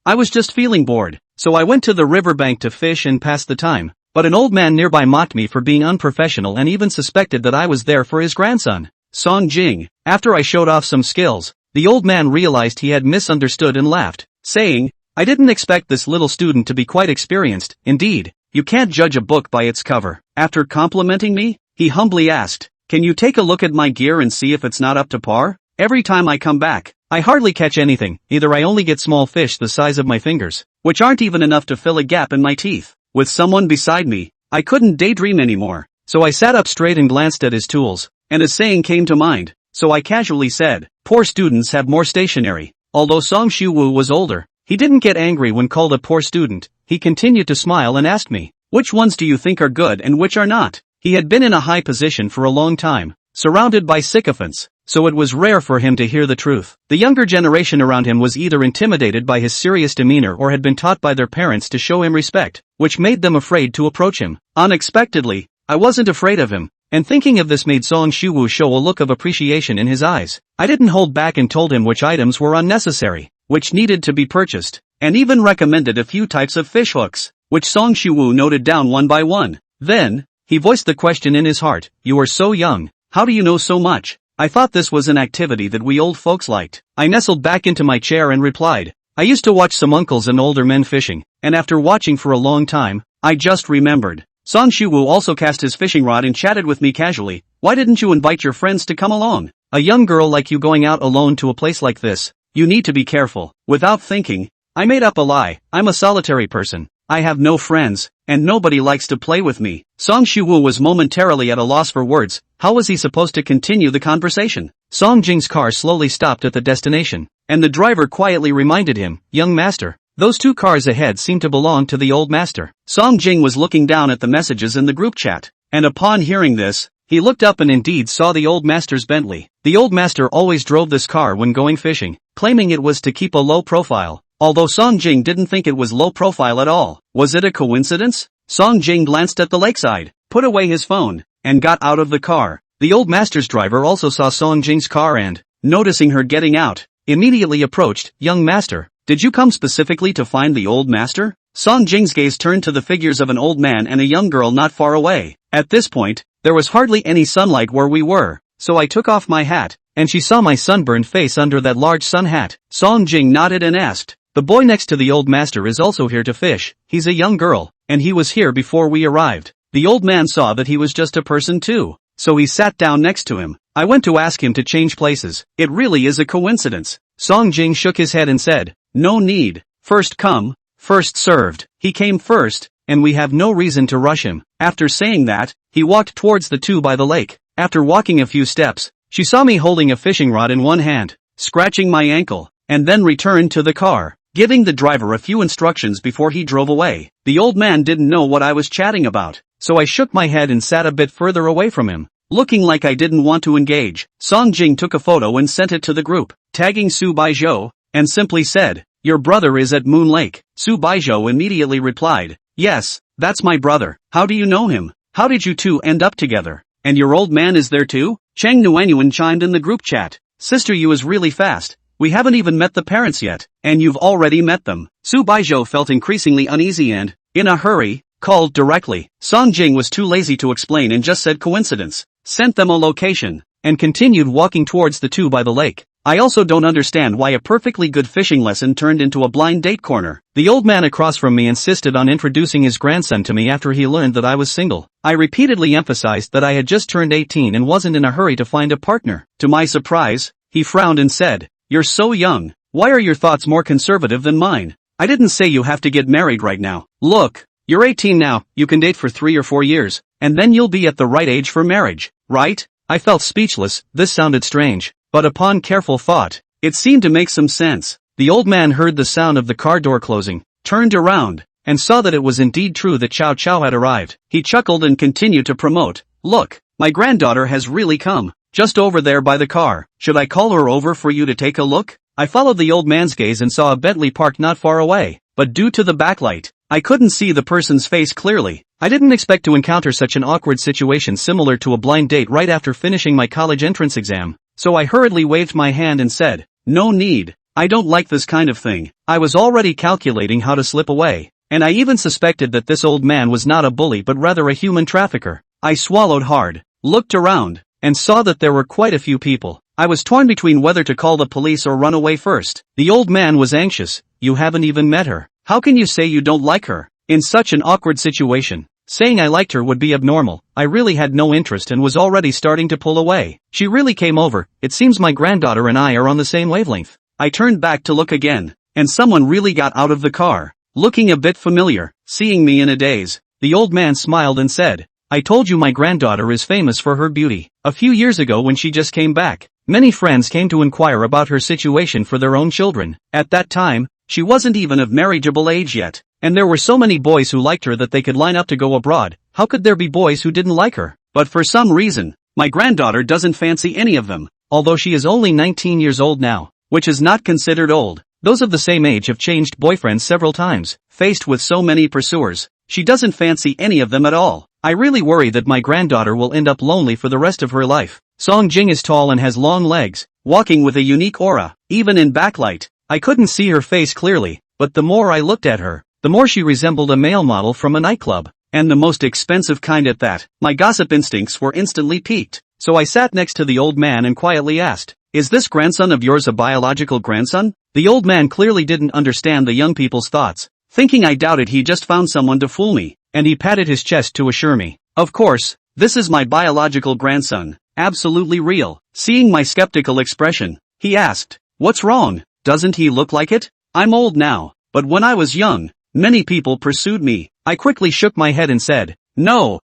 I was just feeling bored, so I went to the riverbank to fish and pass the time. But an old man nearby mocked me for being unprofessional and even suspected that I was there for his grandson, Song Jing. After I showed off some skills, the old man realized he had misunderstood and laughed, saying, I didn't expect this little student to be quite experienced. Indeed, you can't judge a book by its cover. After complimenting me, he humbly asked, can you take a look at my gear and see if it's not up to par? Every time I come back, I hardly catch anything. Either I only get small fish the size of my fingers, which aren't even enough to fill a gap in my teeth. With someone beside me, I couldn't daydream anymore, so I sat up straight and glanced at his tools, and a saying came to mind, so I casually said, poor students have more stationery. Although Song Shiwu was older, he didn't get angry when called a poor student. He continued to smile and asked me, which ones do you think are good and which are not? He had been in a high position for a long time, surrounded by sycophants, so it was rare for him to hear the truth. The younger generation around him was either intimidated by his serious demeanor or had been taught by their parents to show him respect, which made them afraid to approach him. Unexpectedly, I wasn't afraid of him, and thinking of this made Song Shiwu show a look of appreciation in his eyes. I didn't hold back and told him which items were unnecessary, which needed to be purchased, and even recommended a few types of fish hooks, which Song Shiwu noted down one by one. Then, he voiced the question in his heart, you are so young, how do you know so much? I thought this was an activity that we old folks liked. I nestled back into my chair and replied, I used to watch some uncles and older men fishing, and after watching for a long time, I just remembered. Song Shiwu also cast his fishing rod and chatted with me casually, why didn't you invite your friends to come along? A young girl like you going out alone to a place like this, you need to be careful. Without thinking, I made up a lie, I'm a solitary person. I have no friends, and nobody likes to play with me. Song Shiwu was momentarily at a loss for words. How was he supposed to continue the conversation? Song Jing's car slowly stopped at the destination, and the driver quietly reminded him, young master, those two cars ahead seem to belong to the old master. Song Jing was looking down at the messages in the group chat, and upon hearing this, he looked up and indeed saw the old master's Bentley. The old master always drove this car when going fishing, claiming it was to keep a low profile. Although Song Jing didn't think it was low profile at all. Was it a coincidence? Song Jing glanced at the lakeside, put away his phone, and got out of the car. The old master's driver also saw Song Jing's car and, noticing her getting out, immediately approached, young master, did you come specifically to find the old master? Song Jing's gaze turned to the figures of an old man and a young girl not far away. At this point, there was hardly any sunlight where we were, so I took off my hat, and she saw my sunburned face under that large sun hat. Song Jing nodded and asked, the boy next to the old master is also here to fish. He's a young girl, and he was here before we arrived. The old man saw that he was just a person too, so he sat down next to him. I went to ask him to change places. It really is a coincidence. Song Jing shook his head and said, no need. First come, first served. He came first, and we have no reason to rush him. After saying that, he walked towards the two by the lake. After walking a few steps, she saw me holding a fishing rod in one hand, scratching my ankle, and then returned to the car, giving the driver a few instructions before he drove away. The old man didn't know what I was chatting about, so I shook my head and sat a bit further away from him, looking like I didn't want to engage. Song Jing took a photo and sent it to the group, tagging Su Baizhou, and simply said, your brother is at Moon Lake. Su Baizhou immediately replied, yes, that's my brother. How do you know him? How did you two end up together? And your old man is there too? Cheng Nuanyuan chimed in the group chat, sister, you is really fast. We haven't even met the parents yet, and you've already met them. Su Baizhou felt increasingly uneasy and, in a hurry, called directly. Song Jing was too lazy to explain and just said coincidence, sent them a location, and continued walking towards the two by the lake. I also don't understand why a perfectly good fishing lesson turned into a blind date corner. The old man across from me insisted on introducing his grandson to me after he learned that I was single. I repeatedly emphasized that I had just turned 18 and wasn't in a hurry to find a partner. To my surprise, he frowned and said, you're so young, why are your thoughts more conservative than mine? I didn't say you have to get married right now. Look, you're 18 now, you can date for 3 or 4 years, and then you'll be at the right age for marriage, right? I felt speechless. This sounded strange, but upon careful thought, it seemed to make some sense. The old man heard the sound of the car door closing, turned around, and saw that it was indeed true that Chow Chow had arrived. He chuckled and continued to promote, look, my granddaughter has really come. Just over there by the car. Should I call her over for you to take a look? I followed the old man's gaze and saw a Bentley parked not far away, but due to the backlight, I couldn't see the person's face clearly. I didn't expect to encounter such an awkward situation similar to a blind date right after finishing my college entrance exam, so I hurriedly waved my hand and said, no need. I don't like this kind of thing. I was already calculating how to slip away. And I even suspected that this old man was not a bully but rather a human trafficker. I swallowed hard, looked around, and saw that there were quite a few people. I was torn between whether to call the police or run away first. The old man was anxious. You haven't even met her. How can you say you don't like her? In such an awkward situation, saying I liked her would be abnormal. I really had no interest and was already starting to pull away. She really came over. It seems my granddaughter and I are on the same wavelength. I turned back to look again, and someone really got out of the car, looking a bit familiar. Seeing me in a daze, the old man smiled and said, I told you my granddaughter is famous for her beauty. A few years ago when she just came back, many friends came to inquire about her situation for their own children. At that time, she wasn't even of marriageable age yet, and there were so many boys who liked her that they could line up to go abroad. How could there be boys who didn't like her? But for some reason, my granddaughter doesn't fancy any of them, although she is only 19 years old now, which is not considered old. Those of the same age have changed boyfriends several times. Faced with so many pursuers, she doesn't fancy any of them at all. I really worry that my granddaughter will end up lonely for the rest of her life. Song Jing is tall and has long legs, walking with a unique aura. Even in backlight, I couldn't see her face clearly, but the more I looked at her, the more she resembled a male model from a nightclub, and the most expensive kind at that. My gossip instincts were instantly piqued, so I sat next to the old man and quietly asked, Is this grandson of yours a biological grandson? The old man clearly didn't understand the young people's thoughts, thinking I doubted he just found someone to fool me, and he patted his chest to assure me. Of course, this is my biological grandson, absolutely real. Seeing my skeptical expression, he asked, What's wrong? Doesn't he look like it? I'm old now, but when I was young, many people pursued me. I quickly shook my head and said, No.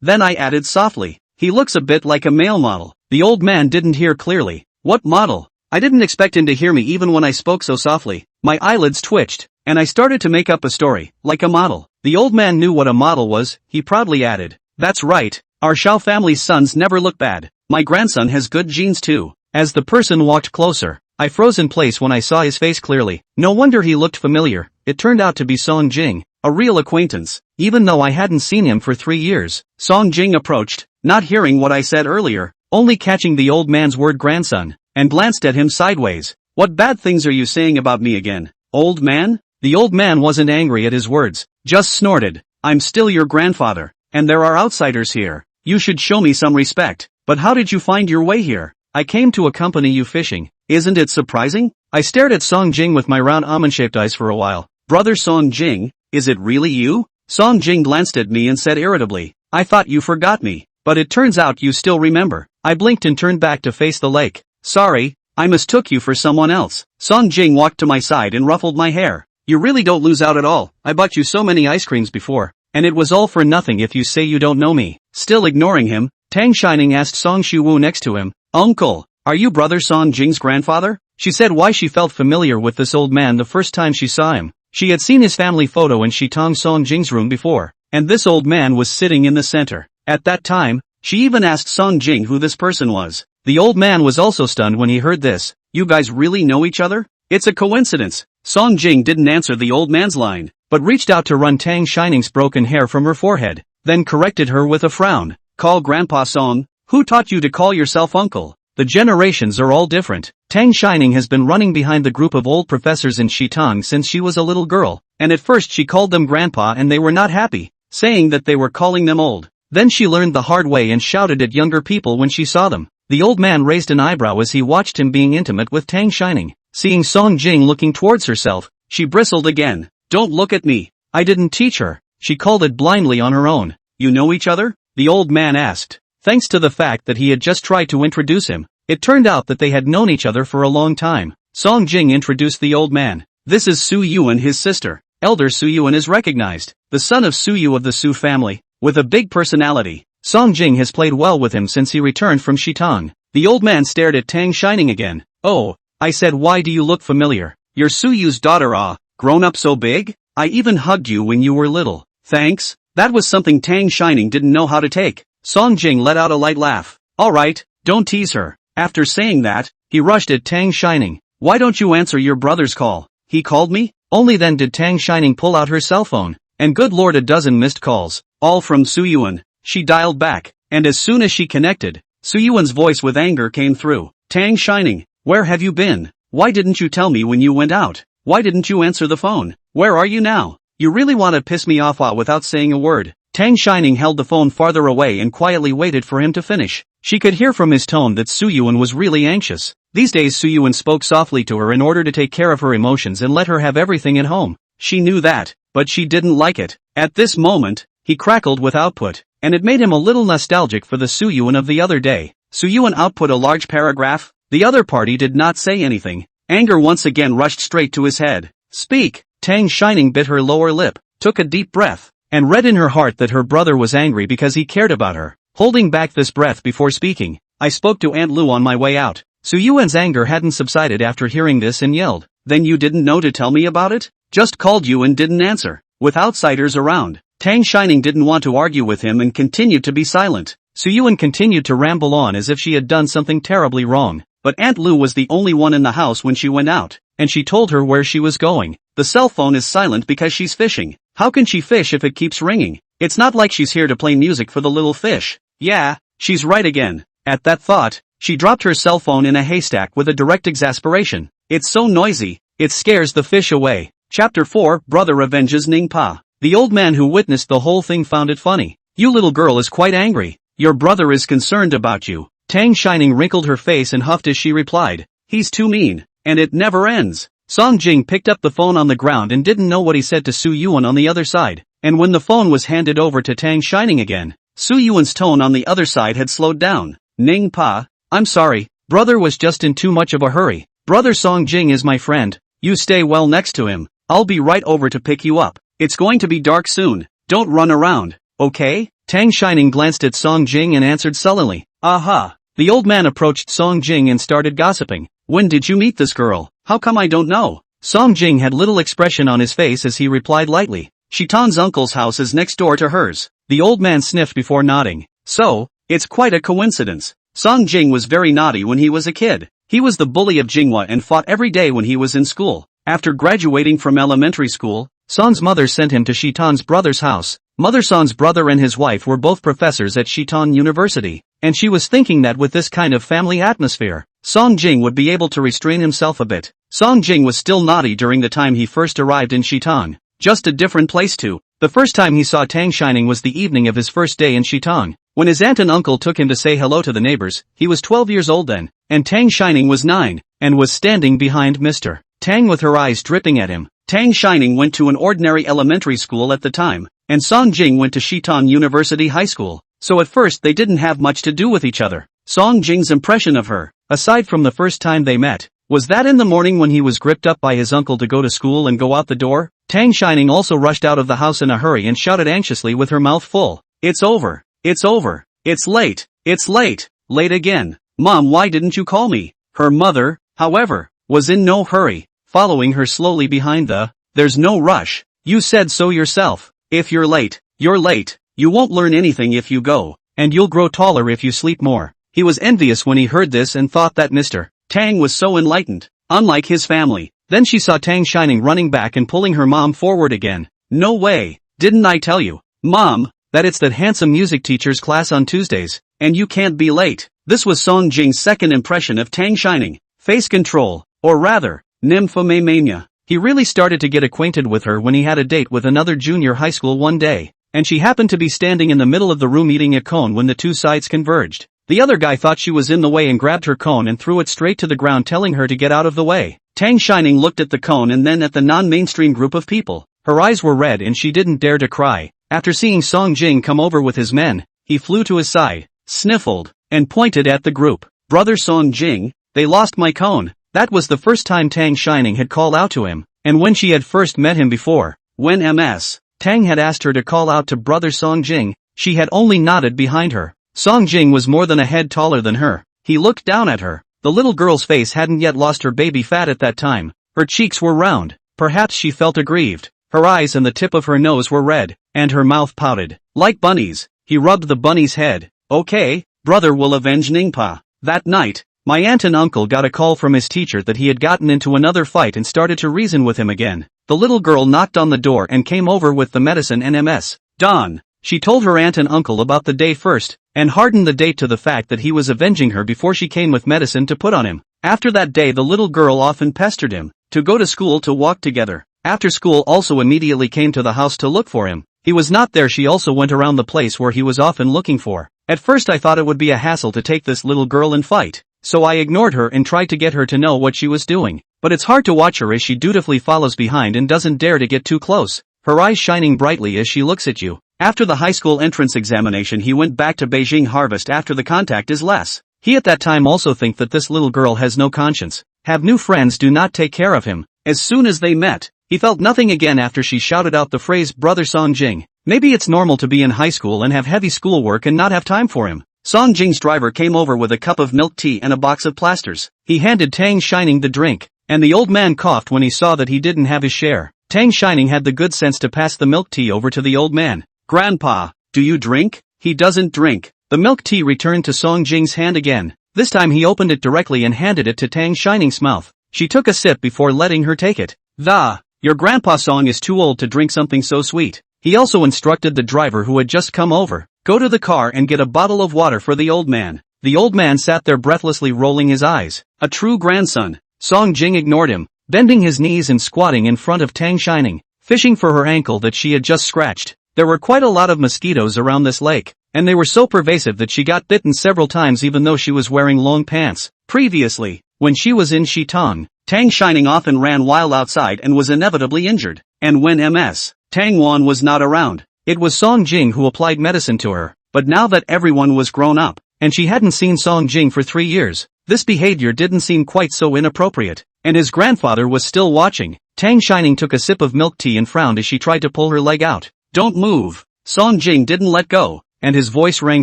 Then I added softly, He looks a bit like a male model. The old man didn't hear clearly. What model? I didn't expect him to hear me even when I spoke so softly. My eyelids twitched, and I started to make up a story, like a model. The old man knew what a model was. He proudly added, That's right, our Shao family's sons never look bad. My grandson has good genes too. As the person walked closer, I froze in place when I saw his face clearly. No wonder he looked familiar. It turned out to be Song Jing, a real acquaintance, even though I hadn't seen him for 3 years. Song Jing approached, not hearing what I said earlier, only catching the old man's word grandson, and glanced at him sideways. What bad things are you saying about me again, old man? The old man wasn't angry at his words, just snorted, I'm still your grandfather, and there are outsiders here. You should show me some respect. But how did you find your way here? I came to accompany you fishing. Isn't it surprising? I stared at Song Jing with my round almond-shaped eyes for a while. Brother Song Jing, is it really you? Song Jing glanced at me and said irritably, I thought you forgot me, but it turns out you still remember. I blinked and turned back to face the lake. Sorry, I mistook you for someone else. Song Jing walked to my side and ruffled my hair. You really don't lose out at all. I bought you so many ice creams before, and it was all for nothing if you say you don't know me. Still ignoring him, Tang Shining asked Song Shuwu next to him, Uncle, are you brother Song Jing's grandfather? She said why she felt familiar with this old man the first time she saw him. She had seen his family photo in Shitong Song Jing's room before, and this old man was sitting in the center. At that time, she even asked Song Jing who this person was. The old man was also stunned when he heard this. You guys really know each other? It's a coincidence. Song Jing didn't answer the old man's line, but reached out to run Tang Shining's broken hair from her forehead, then corrected her with a frown. Call Grandpa Song? Who taught you to call yourself uncle? The generations are all different. Tang Shining has been running behind the group of old professors in Shitong since she was a little girl, and at first she called them Grandpa and they were not happy, saying that they were calling them old. Then she learned the hard way and shouted at younger people when she saw them. The old man raised an eyebrow as he watched him being intimate with Tang Shining. Seeing Song Jing looking towards herself, she bristled again. Don't look at me. I didn't teach her. She called it blindly on her own. You know each other? The old man asked. Thanks to the fact that he had just tried to introduce him, it turned out that they had known each other for a long time. Song Jing introduced the old man. This is Su Yuan, his sister. Elder Su Yuan is recognized, the son of Su Yu of the Su family, with a big personality. Song Jing has played well with him since he returned from Shitong. The old man stared at Tang Shining again. Oh, I said, why do you look familiar? You're Su Yu's daughter, grown up so big? I even hugged you when you were little. Thanks. That was something Tang Shining didn't know how to take. Song Jing let out a light laugh. Alright, don't tease her. After saying that, he rushed at Tang Shining. Why don't you answer your brother's call? He called me? Only then did Tang Shining pull out her cell phone. And good lord, a dozen missed calls, all from Su Yuan. She dialed back, and as soon as she connected, Su Yuan's voice with anger came through. Tang Shining, where have you been? Why didn't you tell me when you went out? Why didn't you answer the phone? Where are you now? You really want to piss me off without saying a word. Tang Shining held the phone farther away and quietly waited for him to finish. She could hear from his tone that Suyuan was really anxious. These days Suyuan spoke softly to her in order to take care of her emotions and let her have everything at home. She knew that, but she didn't like it. At this moment, he crackled with output, and it made him a little nostalgic for the Suyuan of the other day. Suyuan output a large paragraph. The other party did not say anything. Anger once again rushed straight to his head. Speak! Tang Shining bit her lower lip, took a deep breath, and read in her heart that her brother was angry because he cared about her. Holding back this breath before speaking, I spoke to Aunt Lu on my way out. Suyuan's anger hadn't subsided after hearing this and yelled, Then you didn't know to tell me about it? Just called you and didn't answer. With outsiders around, Tang Shining didn't want to argue with him and continued to be silent. Suyuan continued to ramble on as if she had done something terribly wrong, but Aunt Lu was the only one in the house when she went out, and she told her where she was going. The cell phone is silent because she's fishing. How can she fish if it keeps ringing? It's not like she's here to play music for the little fish. Yeah, she's right again. At that thought, she dropped her cell phone in a haystack with a direct exasperation. It's so noisy, it scares the fish away. Chapter 4, Brother Avenges Ningpa. The old man who witnessed the whole thing found it funny. You little girl is quite angry. Your brother is concerned about you. Tang Shining wrinkled her face and huffed as she replied. He's too mean, and it never ends. Song Jing picked up the phone on the ground and didn't know what he said to Su Yuan on the other side, and when the phone was handed over to Tang Shining again, Su Yuan's tone on the other side had slowed down. Ning Pa, I'm sorry, brother was just in too much of a hurry. Brother Song Jing is my friend. You stay well next to him. I'll be right over to pick you up. It's going to be dark soon. Don't run around, okay? Tang Shining glanced at Song Jing and answered sullenly. Aha. The old man approached Song Jing and started gossiping. When did you meet this girl? How come I don't know? Song Jing had little expression on his face as he replied lightly. Shitan's uncle's house is next door to hers. The old man sniffed before nodding. So, it's quite a coincidence. Song Jing was very naughty when he was a kid. He was the bully of Jinghua and fought every day when he was in school. After graduating from elementary school, Song's mother sent him to Shitan's brother's house. Mother Song's brother and his wife were both professors at Shitan University, and she was thinking that with this kind of family atmosphere, Song Jing would be able to restrain himself a bit. Song Jing was still naughty during the time he first arrived in Shitan. Just a different place too. The first time he saw Tang Shining was the evening of his first day in Shitan. When his aunt and uncle took him to say hello to the neighbors, he was 12 years old then, and Tang Shining was 9, and was standing behind Mr. Tang with her eyes dripping at him. Tang Shining went to an ordinary elementary school at the time, and Song Jing went to Shitan University High School, so at first they didn't have much to do with each other. Song Jing's impression of her, aside from the first time they met, was that in the morning when he was gripped up by his uncle to go to school and go out the door, Tang Shining also rushed out of the house in a hurry and shouted anxiously with her mouth full. It's over. It's over. It's late. It's late. Late again. Mom, why didn't you call me? Her mother, however, was in no hurry, following her slowly behind there's no rush. You said so yourself. If you're late, you're late. You won't learn anything if you go, and you'll grow taller if you sleep more. He was envious when he heard this and thought that Mr. Tang was so enlightened, unlike his family. Then she saw Tang Shining running back and pulling her mom forward again. No way. Didn't I tell you, Mom, that it's that handsome music teacher's class on Tuesdays, and you can't be late. This was Song Jing's second impression of Tang Shining. Face control, or rather, nymphomania. He really started to get acquainted with her when he had a date with another junior high school one day, and she happened to be standing in the middle of the room eating a cone when the two sides converged. The other guy thought she was in the way and grabbed her cone and threw it straight to the ground, telling her to get out of the way. Tang Shining looked at the cone and then at the non-mainstream group of people. Her eyes were red and she didn't dare to cry. After seeing Song Jing come over with his men, he flew to his side, sniffled, and pointed at the group. Brother Song Jing, they lost my cone. That was the first time Tang Shining had called out to him, and when she had first met him before, when Ms. Tang had asked her to call out to Brother Song Jing, she had only nodded behind her. Song Jing was more than a head taller than her. He looked down at her. The little girl's face hadn't yet lost her baby fat at that time. Her cheeks were round. Perhaps she felt aggrieved. Her eyes and the tip of her nose were red, and her mouth pouted. Like bunnies. He rubbed the bunny's head. Okay, brother will avenge Ningpa. That night, my aunt and uncle got a call from his teacher that he had gotten into another fight and started to reason with him again. The little girl knocked on the door and came over with the medicine and Ms. Dawn. She told her aunt and uncle about the day first, and hardened the date to the fact that he was avenging her before she came with medicine to put on him. After that day the little girl often pestered him to go to school to walk together. After school also immediately came to the house to look for him. He was not there. She also went around the place where he was often looking for. At first I thought it would be a hassle to take this little girl and fight, so I ignored her and tried to get her to know what she was doing. But it's hard to watch her as she dutifully follows behind and doesn't dare to get too close, her eyes shining brightly as she looks at you. After the high school entrance examination he went back to Beijing Harvest after the contact is less. He at that time also think that this little girl has no conscience, have new friends do not take care of him. As soon as they met, he felt nothing again after she shouted out the phrase Brother Song Jing. Maybe it's normal to be in high school and have heavy schoolwork and not have time for him. Song Jing's driver came over with a cup of milk tea and a box of plasters. He handed Tang Shining the drink, and the old man coughed when he saw that he didn't have his share. Tang Shining had the good sense to pass the milk tea over to the old man. Grandpa, do you drink? He doesn't drink. The milk tea returned to Song Jing's hand again. This time he opened it directly and handed it to Tang Shining's mouth. She took a sip before letting her take it. Your grandpa Song is too old to drink something so sweet. He also instructed the driver who had just come over, go to the car and get a bottle of water for the old man. The old man sat there breathlessly rolling his eyes. A true grandson. Song Jing ignored him, bending his knees and squatting in front of Tang Shining, fishing for her ankle that she had just scratched. There were quite a lot of mosquitoes around this lake, and they were so pervasive that she got bitten several times even though she was wearing long pants. Previously, when she was in Shitong, Tang Shining often ran wild outside and was inevitably injured. And when Ms. Tang Wan was not around, it was Song Jing who applied medicine to her. But now that everyone was grown up, and she hadn't seen Song Jing for 3 years, this behavior didn't seem quite so inappropriate. And his grandfather was still watching. Tang Shining took a sip of milk tea and frowned as she tried to pull her leg out. Don't move. Song Jing didn't let go, and his voice rang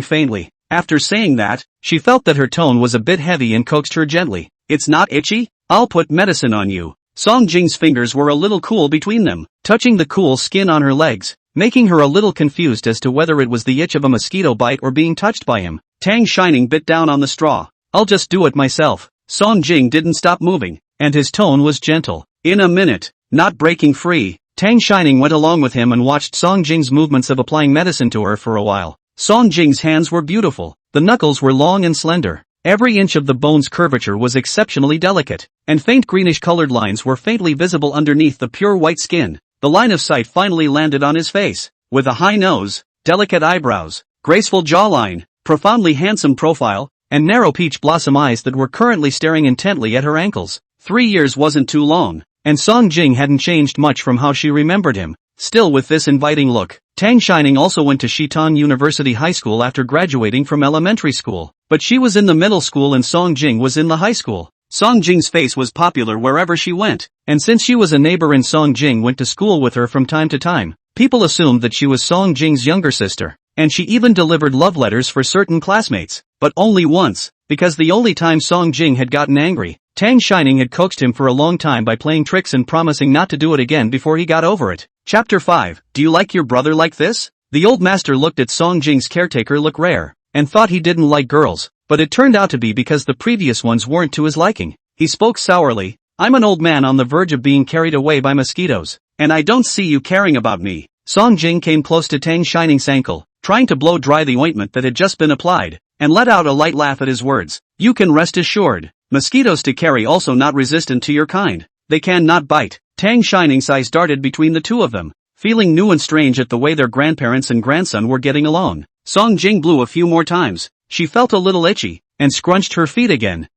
faintly. After saying that, she felt that her tone was a bit heavy and coaxed her gently. It's not itchy? I'll put medicine on you. Song Jing's fingers were a little cool between them, touching the cool skin on her legs, making her a little confused as to whether it was the itch of a mosquito bite or being touched by him. Tang Shining bit down on the straw. I'll just do it myself. Song Jing didn't stop moving, and his tone was gentle. In a minute, not breaking free. Tang Shining went along with him and watched Song Jing's movements of applying medicine to her for a while. Song Jing's hands were beautiful. The knuckles were long and slender. Every inch of the bone's curvature was exceptionally delicate, and faint greenish-colored lines were faintly visible underneath the pure white skin. The line of sight finally landed on his face, with a high nose, delicate eyebrows, graceful jawline, profoundly handsome profile, and narrow peach blossom eyes that were currently staring intently at her ankles. 3 years wasn't too long, and Song Jing hadn't changed much from how she remembered him. Still with this inviting look, Tang Shining also went to Shitong University High School after graduating from elementary school, but she was in the middle school and Song Jing was in the high school. Song Jing's face was popular wherever she went, and since she was a neighbor and Song Jing went to school with her from time to time, people assumed that she was Song Jing's younger sister, and she even delivered love letters for certain classmates, but only once, because the only time Song Jing had gotten angry, Tang Shining had coaxed him for a long time by playing tricks and promising not to do it again before he got over it. Chapter 5. Do you like your brother like this? The old master looked at Song Jing's caretaker look rare, and thought he didn't like girls, but it turned out to be because the previous ones weren't to his liking. He spoke sourly. I'm an old man on the verge of being carried away by mosquitoes, and I don't see you caring about me. Song Jing came close to Tang Shining's ankle, trying to blow dry the ointment that had just been applied, and let out a light laugh at his words. You can rest assured. Mosquitoes to carry also not resistant to your kind. They can not bite. Tang Shining's eyes darted between the two of them, feeling new and strange at the way their grandparents and grandson were getting along. Song Jing blew a few more times. She felt a little itchy, and scrunched her feet again.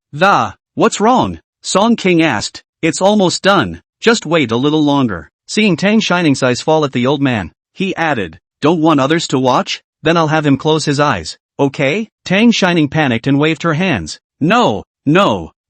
What's wrong? Song King asked. It's almost done. Just wait a little longer. Seeing Tang Shining's eyes fall at the old man, he added, don't want others to watch? Then I'll have him close his eyes. Okay? Tang Shining panicked and waved her hands. No,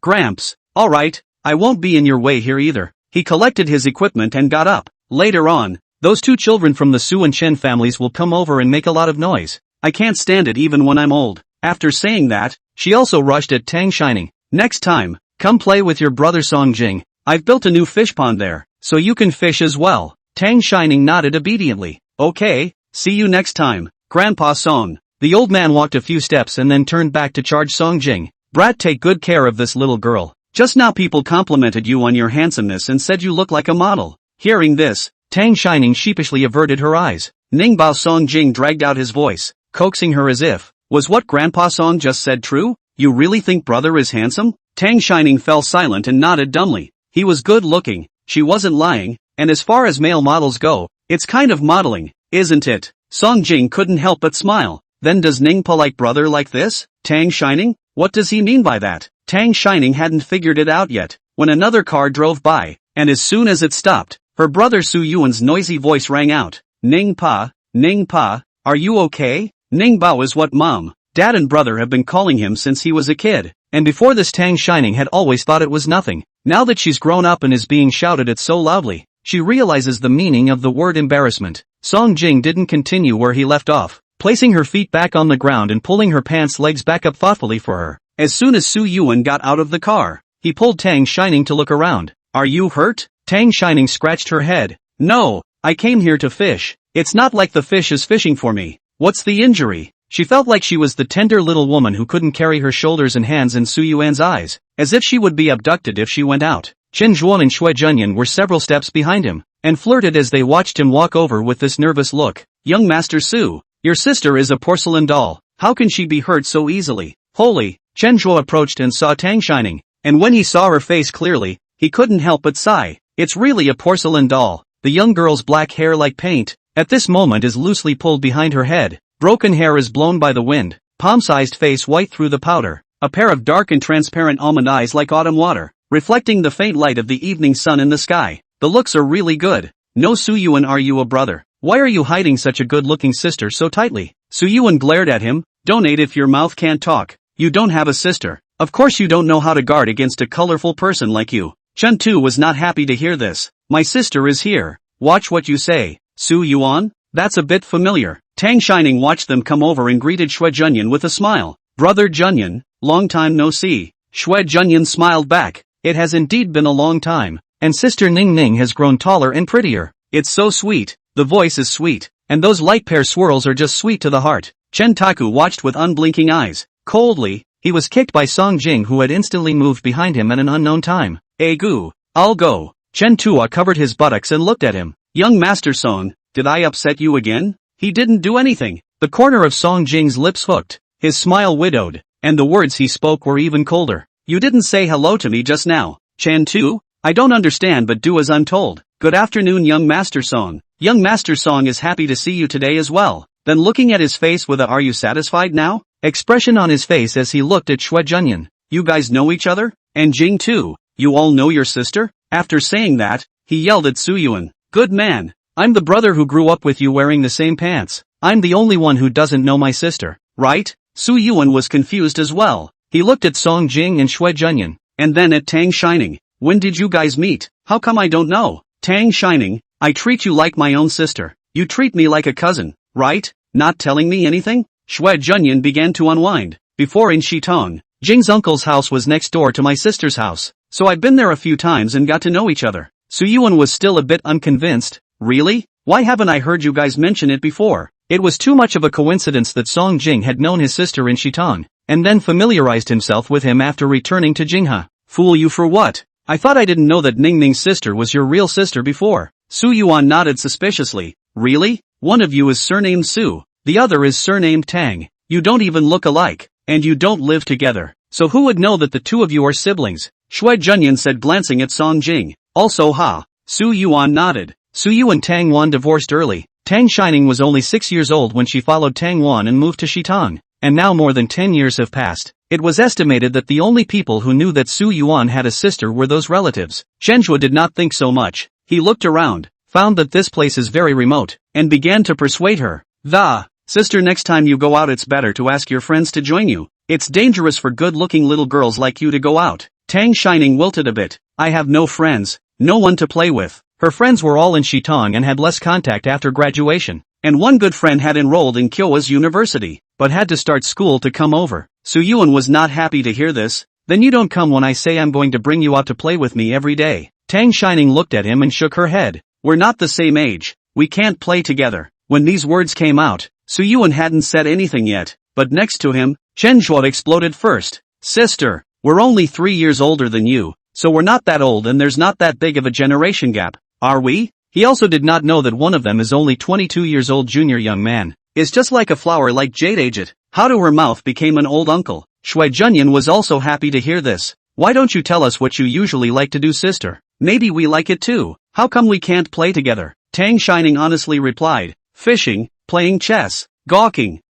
Gramps. Alright, I won't be in your way here either. He collected his equipment and got up. Later on, those two children from the Su and Chen families will come over and make a lot of noise. I can't stand it even when I'm old. After saying that, she also rushed at Tang Shining. Next time, come play with your brother Song Jing. I've built a new fish pond there, so you can fish as well. Tang Shining nodded obediently. Okay, see you next time, Grandpa Song. The old man walked a few steps and then turned back to charge Song Jing. Brat, take good care of this little girl. Just now people complimented you on your handsomeness and said you look like a model. Hearing this, Tang Shining sheepishly averted her eyes. Ningbao Song Jing dragged out his voice, coaxing her as if, was what Grandpa Song just said true? You really think brother is handsome? Tang Shining fell silent and nodded dumbly. He was good looking, she wasn't lying, and as far as male models go, it's kind of modeling, isn't it? Song Jing couldn't help but smile. Then does Ningpa like brother like this? Tang Shining? What does he mean by that? Tang Shining hadn't figured it out yet, when another car drove by, and as soon as it stopped, her brother Su Yuan's noisy voice rang out. Ningpa, Ningpa, are you okay? Ningbao is what mom, dad and brother have been calling him since he was a kid, and before this Tang Shining had always thought it was nothing. Now that she's grown up and is being shouted at so loudly, she realizes the meaning of the word embarrassment. Song Jing didn't continue where he left off, placing her feet back on the ground and pulling her pants legs back up thoughtfully for her. As soon as Su Yuan got out of the car, he pulled Tang Shining to look around. Are you hurt? Tang Shining scratched her head. No, I came here to fish. It's not like the fish is fishing for me. What's the injury? She felt like she was the tender little woman who couldn't carry her shoulders and hands in Su Yuan's eyes, as if she would be abducted if she went out. Chen Zhuan and Xue Zhenyan were several steps behind him, and flirted as they watched him walk over with this nervous look. Young Master Su, your sister is a porcelain doll. How can she be hurt so easily? Holy! Chen Zhuo approached and saw Tang Shining, and when he saw her face clearly, he couldn't help but sigh. It's really a porcelain doll. The young girl's black hair like paint, at this moment is loosely pulled behind her head. Broken hair is blown by the wind, palm-sized face white through the powder, a pair of dark and transparent almond eyes like autumn water, reflecting the faint light of the evening sun in the sky. The looks are really good. No Su Yuan, are you a brother? Why are you hiding such a good-looking sister so tightly? Su Yuan glared at him. Donate if your mouth can't talk. You don't have a sister. Of course you don't know how to guard against a colorful person like you. Chen Tu was not happy to hear this. My sister is here. Watch what you say. Su Yuan? That's a bit familiar. Tang Shining watched them come over and greeted Xue Zhenyan with a smile. Brother Zhenyan, long time no see. Xue Zhenyan smiled back. It has indeed been a long time, and sister Ning Ning has grown taller and prettier. It's so sweet. The voice is sweet, and those light pear swirls are just sweet to the heart. Chen Taku watched with unblinking eyes. Coldly, he was kicked by Song Jing, who had instantly moved behind him at an unknown time. Gu, I'll go. Chen Tua covered his buttocks and looked at him. Young Master Song, did I upset you again? He didn't do anything. The corner of Song Jing's lips hooked, his smile widowed, and the words he spoke were even colder. You didn't say hello to me just now. Chan Tu? I don't understand, but do as I'm told. Good afternoon, young Master Song. Young Master Song is happy to see you today as well. Then looking at his face with a "Are you satisfied now?" expression on his face as he looked at Xue Zhenyan. You guys know each other? And Jing too. You all know your sister? After saying that, he yelled at Su Yuan. Good man. I'm the brother who grew up with you wearing the same pants. I'm the only one who doesn't know my sister, right? Su Yuan was confused as well. He looked at Song Jing and Xue Zhenyan, and then at Tang Shining. When did you guys meet? How come I don't know? Tang Shining, I treat you like my own sister. You treat me like a cousin, right? Not telling me anything? Xue Zhenyan began to unwind. Before in Shitong, Jing's uncle's house was next door to my sister's house, so I've been there a few times and got to know each other. Su Yuan was still a bit unconvinced. Really? Why haven't I heard you guys mention it before? It was too much of a coincidence that Song Jing had known his sister in Shitong, and then familiarized himself with him after returning to Jinghe. Fool you for what? I thought I didn't know that Ning Ning's sister was your real sister before. Su Yuan nodded suspiciously. Really? One of you is surnamed Su, the other is surnamed Tang. You don't even look alike, and you don't live together. So who would know that the two of you are siblings? Xue Zhenyan said, glancing at Song Jing. Also ha. Su Yuan nodded. Su Yu and Tang Wan divorced early. Tang Shining was only 6 years old when she followed Tang Wan and moved to Shitong, and now more than 10 years have passed. It was estimated that the only people who knew that Su Yuan had a sister were those relatives. Zhenzhua did not think so much. He looked around, found that this place is very remote, and began to persuade her. Sister, next time you go out it's better to ask your friends to join you. It's dangerous for good-looking little girls like you to go out. Tang Shining wilted a bit. I have no friends, no one to play with. Her friends were all in Shitong and had less contact after graduation, and one good friend had enrolled in Kyowa's university, but had to start school to come over. Su Yuan was not happy to hear this. Then you don't come when I say I'm going to bring you out to play with me every day. Tang Shining looked at him and shook her head. We're not the same age. We can't play together. When these words came out, Su Yuan hadn't said anything yet, but next to him, Chen Zhuo exploded first. Sister, we're only 3 years older than you, so we're not that old and there's not that big of a generation gap. Are we? He also did not know that one of them is only 22 years old. Junior young man is just like a flower like jade aged. How to her mouth became an old uncle. Xue Zhenyan was also happy to hear this. Why don't you tell us what you usually like to do, sister? Maybe we like it too. How come we can't play together? Tang Shining honestly replied. Fishing, playing chess, gawking.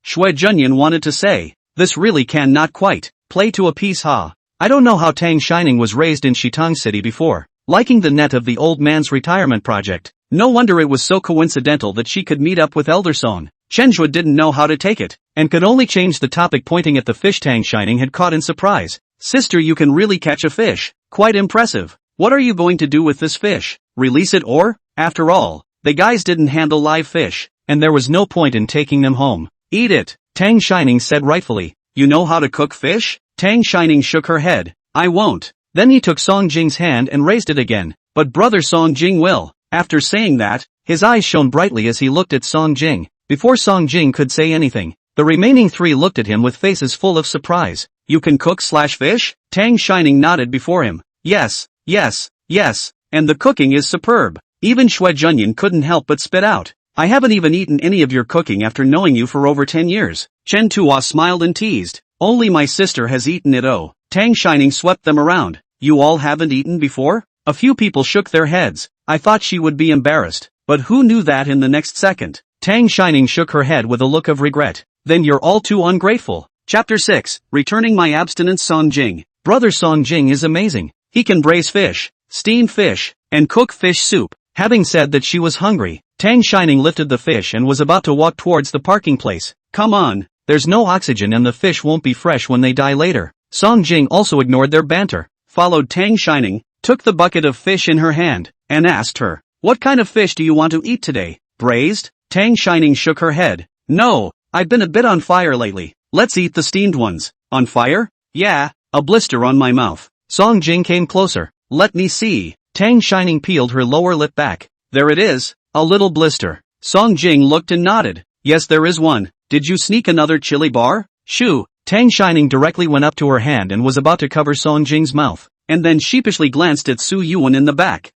Shui Junyan wanted to say. This really can not quite play to a piece, ha. I don't know how Tang Shining was raised in Shitang City before, liking the net of the old man's retirement project. No wonder it was so coincidental that she could meet up with Elder Song. Chenjua didn't know how to take it, and could only change the topic, pointing at the fish Tang Shining had caught in surprise. Sister, you can really catch a fish. Quite impressive. What are you going to do with this fish? Release it or? After all, the guys didn't handle live fish, and there was no point in taking them home. Eat it, Tang Shining said rightfully. You know how to cook fish? Tang Shining shook her head. I won't. Then he took Song Jing's hand and raised it again. But brother Song Jing will. After saying that, his eyes shone brightly as he looked at Song Jing. Before Song Jing could say anything, the remaining three looked at him with faces full of surprise. You can cook/fish? Tang Shining nodded before him. Yes, and the cooking is superb. Even Shui Junyan couldn't help but spit out. I haven't even eaten any of your cooking after knowing you for over 10 years. Chen Tuo smiled and teased. Only my sister has eaten it. Oh. Tang Shining swept them around. You all haven't eaten before? A few people shook their heads. I thought she would be embarrassed, but who knew that in the next second? Tang Shining shook her head with a look of regret. Then you're all too ungrateful. Chapter 6, Returning My Abstinence. Song Jing. Brother Song Jing is amazing. He can braise fish, steam fish, and cook fish soup. Having said that she was hungry, Tang Shining lifted the fish and was about to walk towards the parking place. Come on, there's no oxygen and the fish won't be fresh when they die later. Song Jing also ignored their banter, followed Tang Shining, took the bucket of fish in her hand, and asked her, what kind of fish do you want to eat today? Braised? Tang Shining shook her head. No, I've been a bit on fire lately. Let's eat the steamed ones. On fire? Yeah, a blister on my mouth. Song Jing came closer. Let me see. Tang Shining peeled her lower lip back. There it is, a little blister. Song Jing looked and nodded. Yes, there is one. Did you sneak another chili bar? Shoo. Tang Shining directly went up to her hand and was about to cover Song Jing's mouth, and then sheepishly glanced at Su Yuan in the back.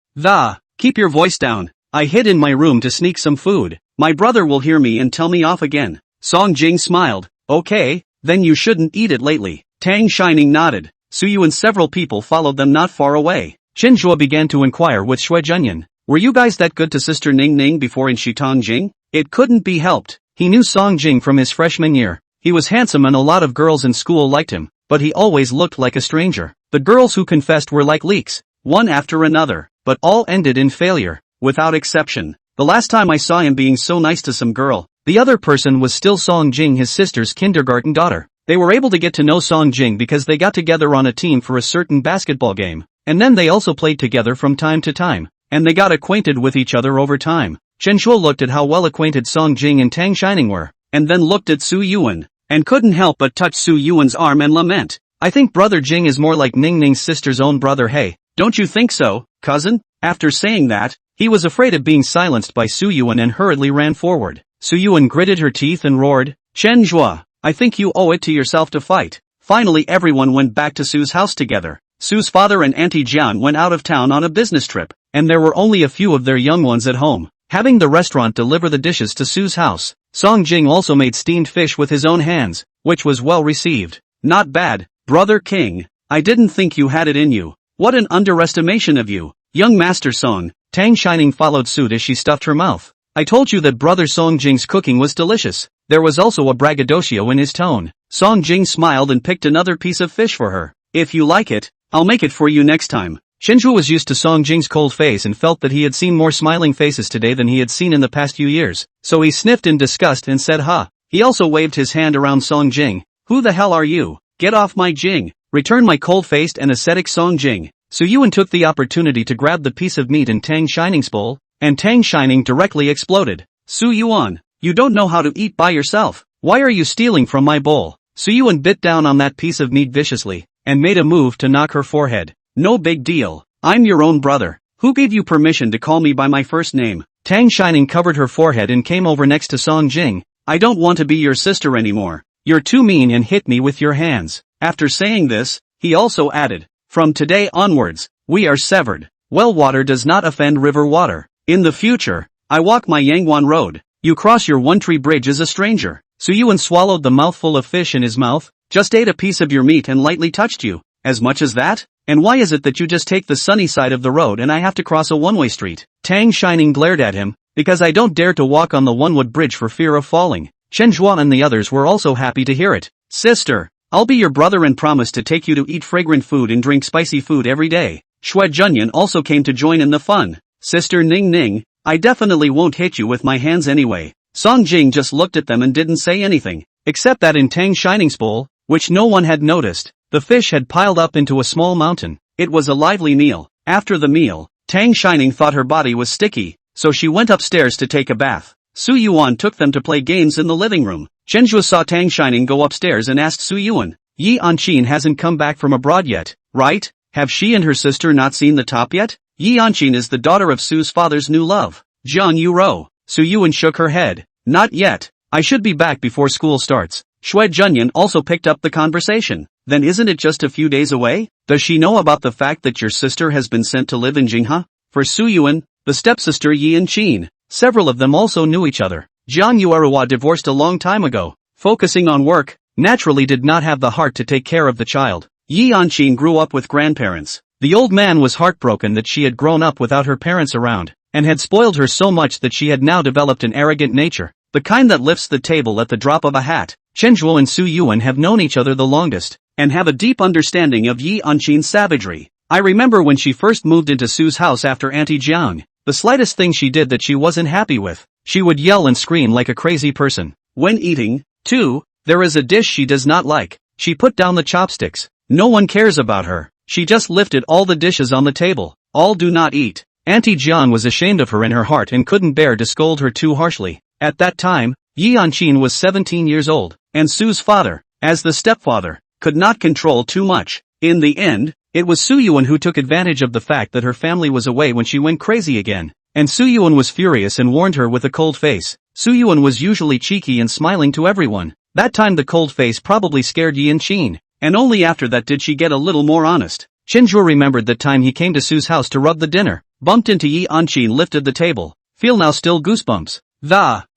Keep your voice down. I hid in my room to sneak some food. My brother will hear me and tell me off again. Song Jing smiled. Okay, then you shouldn't eat it lately. Tang Shining nodded. Su Yu and several people followed them not far away. Chenjua began to inquire with Shui Junyan. Were you guys that good to Sister Ning Ning before in Shitang Jing? It couldn't be helped. He knew Song Jing from his freshman year. He was handsome and a lot of girls in school liked him, but he always looked like a stranger. The girls who confessed were like leaks, one after another, but all ended in failure, without exception. The last time I saw him being so nice to some girl, the other person was still Song Jing, his sister's kindergarten daughter. They were able to get to know Song Jing because they got together on a team for a certain basketball game, and then they also played together from time to time, and they got acquainted with each other over time. Chenjua looked at how well acquainted Song Jing and Tang Shining were, and then looked at Su Yuan, and couldn't help but touch Su Yuan's arm and lament. I think Brother Jing is more like Ning Ning's sister's own brother. Hey, don't you think so, cousin? After saying that, he was afraid of being silenced by Su Yuan and hurriedly ran forward. Su Yuan gritted her teeth and roared, Chenjua, I think you owe it to yourself to fight. Finally everyone went back to Su's house together. Su's father and Auntie Jian went out of town on a business trip, and there were only a few of their young ones at home, having the restaurant deliver the dishes to Su's house. Song Jing also made steamed fish with his own hands, which was well received. Not bad, Brother King. I didn't think you had it in you. What an underestimation of you, young Master Song. Tang Shining followed suit as she stuffed her mouth. I told you that Brother Song Jing's cooking was delicious. There was also a braggadocio in his tone. Song Jing smiled and picked another piece of fish for her. If you like it, I'll make it for you next time. Chenjua was used to Song Jing's cold face and felt that he had seen more smiling faces today than he had seen in the past few years, so he sniffed in disgust and said ha. He also waved his hand around Song Jing. Who the hell are you? Get off my Jing. Return my cold-faced and ascetic Song Jing. Su Yuan took the opportunity to grab the piece of meat in Tang Shining's bowl, and Tang Shining directly exploded. Su Yuan, you don't know how to eat by yourself. Why are you stealing from my bowl? Su Yuan bit down on that piece of meat viciously, and made a move to knock her forehead. No big deal. I'm your own brother. Who gave you permission to call me by my first name? Tang Shining covered her forehead and came over next to Song Jing. I don't want to be your sister anymore. You're too mean and hit me with your hands. After saying this, he also added, from today onwards, we are severed. Well water does not offend river water. In the future, I walk my Yangwan road. You cross your one tree bridge as a stranger. Su Yuan swallowed the mouthful of fish in his mouth, just ate a piece of your meat and lightly touched you. As much as that? And why is it that you just take the sunny side of the road and I have to cross a one-way street? Tang Shining glared at him. Because I don't dare to walk on the one-wood bridge for fear of falling. Chen Zhuan and the others were also happy to hear it. Sister, I'll be your brother and promise to take you to eat fragrant food and drink spicy food every day. Xue Junyan also came to join in the fun. Sister Ning Ning, I definitely won't hit you with my hands anyway. Song Jing just looked at them and didn't say anything. Except that in Tang Shining's bowl, which no one had noticed, the fish had piled up into a small mountain. It was a lively meal. After the meal, Tang Shining thought her body was sticky, so she went upstairs to take a bath. Su Yuan took them to play games in the living room. Chen Zhuo saw Tang Shining go upstairs and asked Su Yuan, Yi Anqin hasn't come back from abroad yet, right? Have she and her sister not seen the top yet? Yi Anqin is the daughter of Su's father's new love, Jiang Yuro. Su Yuan shook her head. Not yet. I should be back before school starts. Xue Junyan also picked up the conversation. Then isn't it just a few days away? Does she know about the fact that your sister has been sent to live in Jinghe? For Su Yuan, the stepsister Yi Anqin, several of them also knew each other. Jiang Yuerhua divorced a long time ago, focusing on work, naturally did not have the heart to take care of the child. Yi Anqin grew up with grandparents. The old man was heartbroken that she had grown up without her parents around, and had spoiled her so much that she had now developed an arrogant nature, the kind that lifts the table at the drop of a hat. Chen Zhuo and Su Yuan have known each other the longest, and have a deep understanding of Yi Anqin's savagery. I remember when she first moved into Su's house after Auntie Jiang, the slightest thing she did that she wasn't happy with, she would yell and scream like a crazy person. When eating, too, there is a dish she does not like. She put down the chopsticks. No one cares about her. She just lifted all the dishes on the table. All do not eat. Auntie Jiang was ashamed of her in her heart and couldn't bear to scold her too harshly. At that time, Yi Anqin was 17 years old, and Su's father, as the stepfather, could not control too much. In the end, it was Su Yuan who took advantage of the fact that her family was away when she went crazy again, and Su Yuan was furious and warned her with a cold face. Su Yuan was usually cheeky and smiling to everyone. That time the cold face probably scared Yi Anqin, and only after that did she get a little more honest. Chen Zhuo remembered that time he came to Su's house to rub the dinner, bumped into Yi Anqin, lifted the table. Feel now still goosebumps.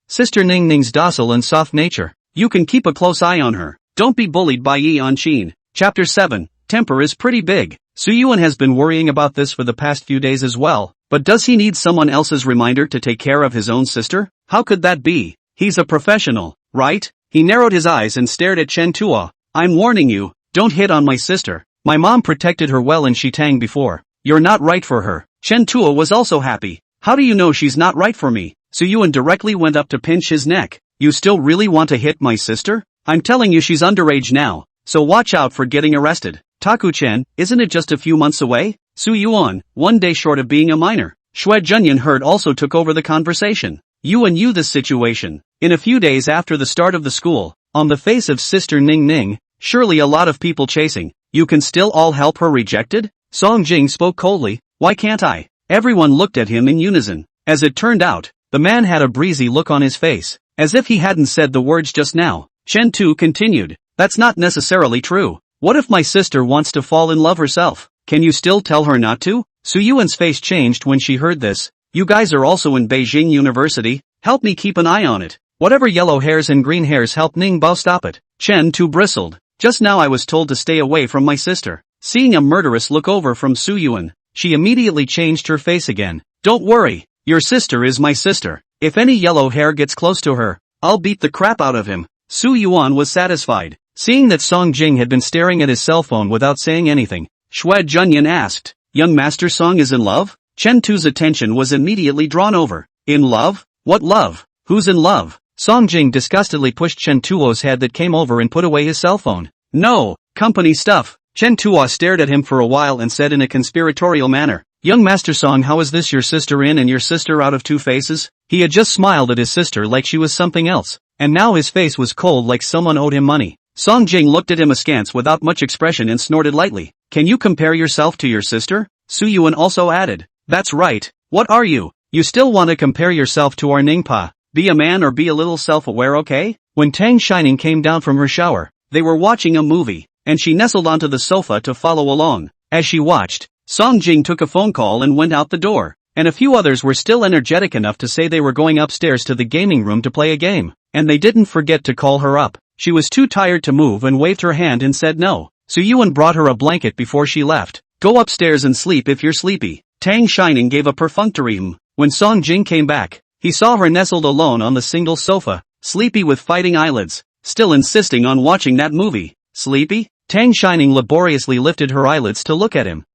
Sister Ning Ning's docile and soft nature. You can keep a close eye on her. Don't be bullied by Yi Anqin. Chapter 7. Temper is pretty big. Su Yuan has been worrying about this for the past few days as well, but does he need someone else's reminder to take care of his own sister? How could that be? He's a professional, right? He narrowed his eyes and stared at Chen Tuo. I'm warning you, don't hit on my sister. My mom protected her well in Shitang before. You're not right for her. Chen Tuo was also happy. How do you know she's not right for me? Su Yuan directly went up to pinch his neck. You still really want to hit my sister? I'm telling you she's underage now, so watch out for getting arrested. Taku-chen, isn't it just a few months away? Su Yuan, one day short of being a minor. Xue Junyan heard also took over the conversation. You and you this situation. In a few days after the start of the school, on the face of Sister Ning Ning, surely a lot of people chasing. You can still all help her rejected? Song Jing spoke coldly. Why can't I? Everyone looked at him in unison. As it turned out, the man had a breezy look on his face, as if he hadn't said the words just now. Chen Tu continued. That's not necessarily true. What if my sister wants to fall in love herself? Can you still tell her not to? Su Yuan's face changed when she heard this. You guys are also in Beijing University. Help me keep an eye on it. Whatever yellow hairs and green hairs help Ning Bao stop it. Chen Tu bristled. Just now I was told to stay away from my sister. Seeing a murderous look over from Su Yuan, she immediately changed her face again. Don't worry. Your sister is my sister. If any yellow hair gets close to her, I'll beat the crap out of him. Su Yuan was satisfied. Seeing that Song Jing had been staring at his cell phone without saying anything, Xue Junyan asked, Young Master Song is in love? Chen Tu's attention was immediately drawn over. In love? What love? Who's in love? Song Jing disgustedly pushed Chen Tuo's head that came over and put away his cell phone. No, company stuff. Chen Tuo stared at him for a while and said in a conspiratorial manner, Young Master Song, how is this your sister in and your sister out of two faces? He had just smiled at his sister like she was something else, and now his face was cold like someone owed him money. Song Jing looked at him askance without much expression and snorted lightly. Can you compare yourself to your sister? Su Yuan also added. That's right. What are you? You still want to compare yourself to our Ningpa. Be a man or be a little self-aware, okay? When Tang Shining came down from her shower, they were watching a movie, and she nestled onto the sofa to follow along. As she watched, Song Jing took a phone call and went out the door, and a few others were still energetic enough to say they were going upstairs to the gaming room to play a game, and they didn't forget to call her up. She was too tired to move and waved her hand and said no. Suyuan brought her a blanket before she left. Go upstairs and sleep if you're sleepy. Tang Shining gave a perfunctory When Song Jing came back, he saw her nestled alone on the single sofa, sleepy with fighting eyelids, still insisting on watching that movie. Sleepy? Tang Shining laboriously lifted her eyelids to look at him.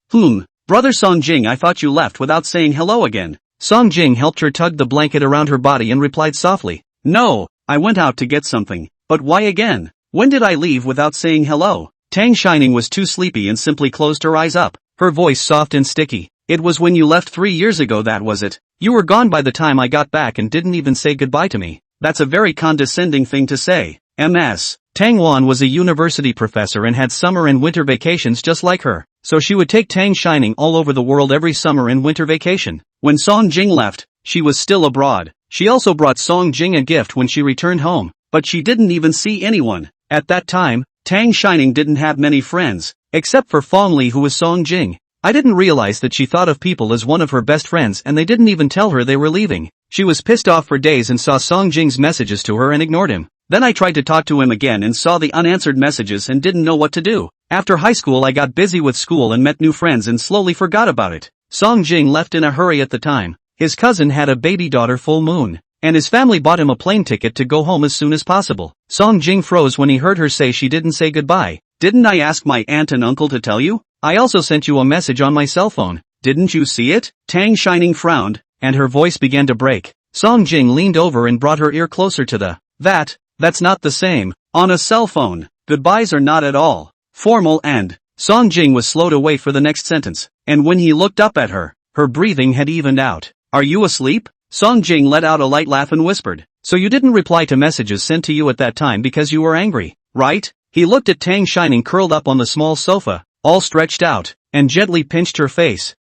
Brother Song Jing, I thought you left without saying hello again. Song Jing helped her tug the blanket around her body and replied softly. No, I went out to get something. But why again? When did I leave without saying hello? Tang Shining was too sleepy and simply closed her eyes up, her voice soft and sticky. It was when you left 3 years ago, that was it. You were gone by the time I got back and didn't even say goodbye to me. That's a very condescending thing to say. MS. Tang Wan was a university professor and had summer and winter vacations just like her, so she would take Tang Shining all over the world every summer and winter vacation. When Song Jing left, she was still abroad. She also brought Song Jing a gift when she returned home, but she didn't even see anyone. At that time, Tang Shining didn't have many friends, except for Fong Li, who was Song Jing. I didn't realize that she thought of people as one of her best friends and they didn't even tell her they were leaving. She was pissed off for days and saw Song Jing's messages to her and ignored him. Then I tried to talk to him again and saw the unanswered messages and didn't know what to do. After high school I got busy with school and met new friends and slowly forgot about it. Song Jing left in a hurry at the time. His cousin had a baby daughter full moon, and his family bought him a plane ticket to go home as soon as possible. Song Jing froze when he heard her say she didn't say goodbye. Didn't I ask my aunt and uncle to tell you? I also sent you a message on my cell phone. Didn't you see it? Tang Shining frowned, and her voice began to break. Song Jing leaned over and brought her ear closer to the, That's not the same. On a cell phone, goodbyes are not at all formal and. Song Jing was slow to wait for the next sentence, and when he looked up at her, her breathing had evened out. Are you asleep? Song Jing let out a light laugh and whispered. So you didn't reply to messages sent to you at that time because you were angry, right? He looked at Tang Shining curled up on the small sofa, all stretched out, and gently pinched her face.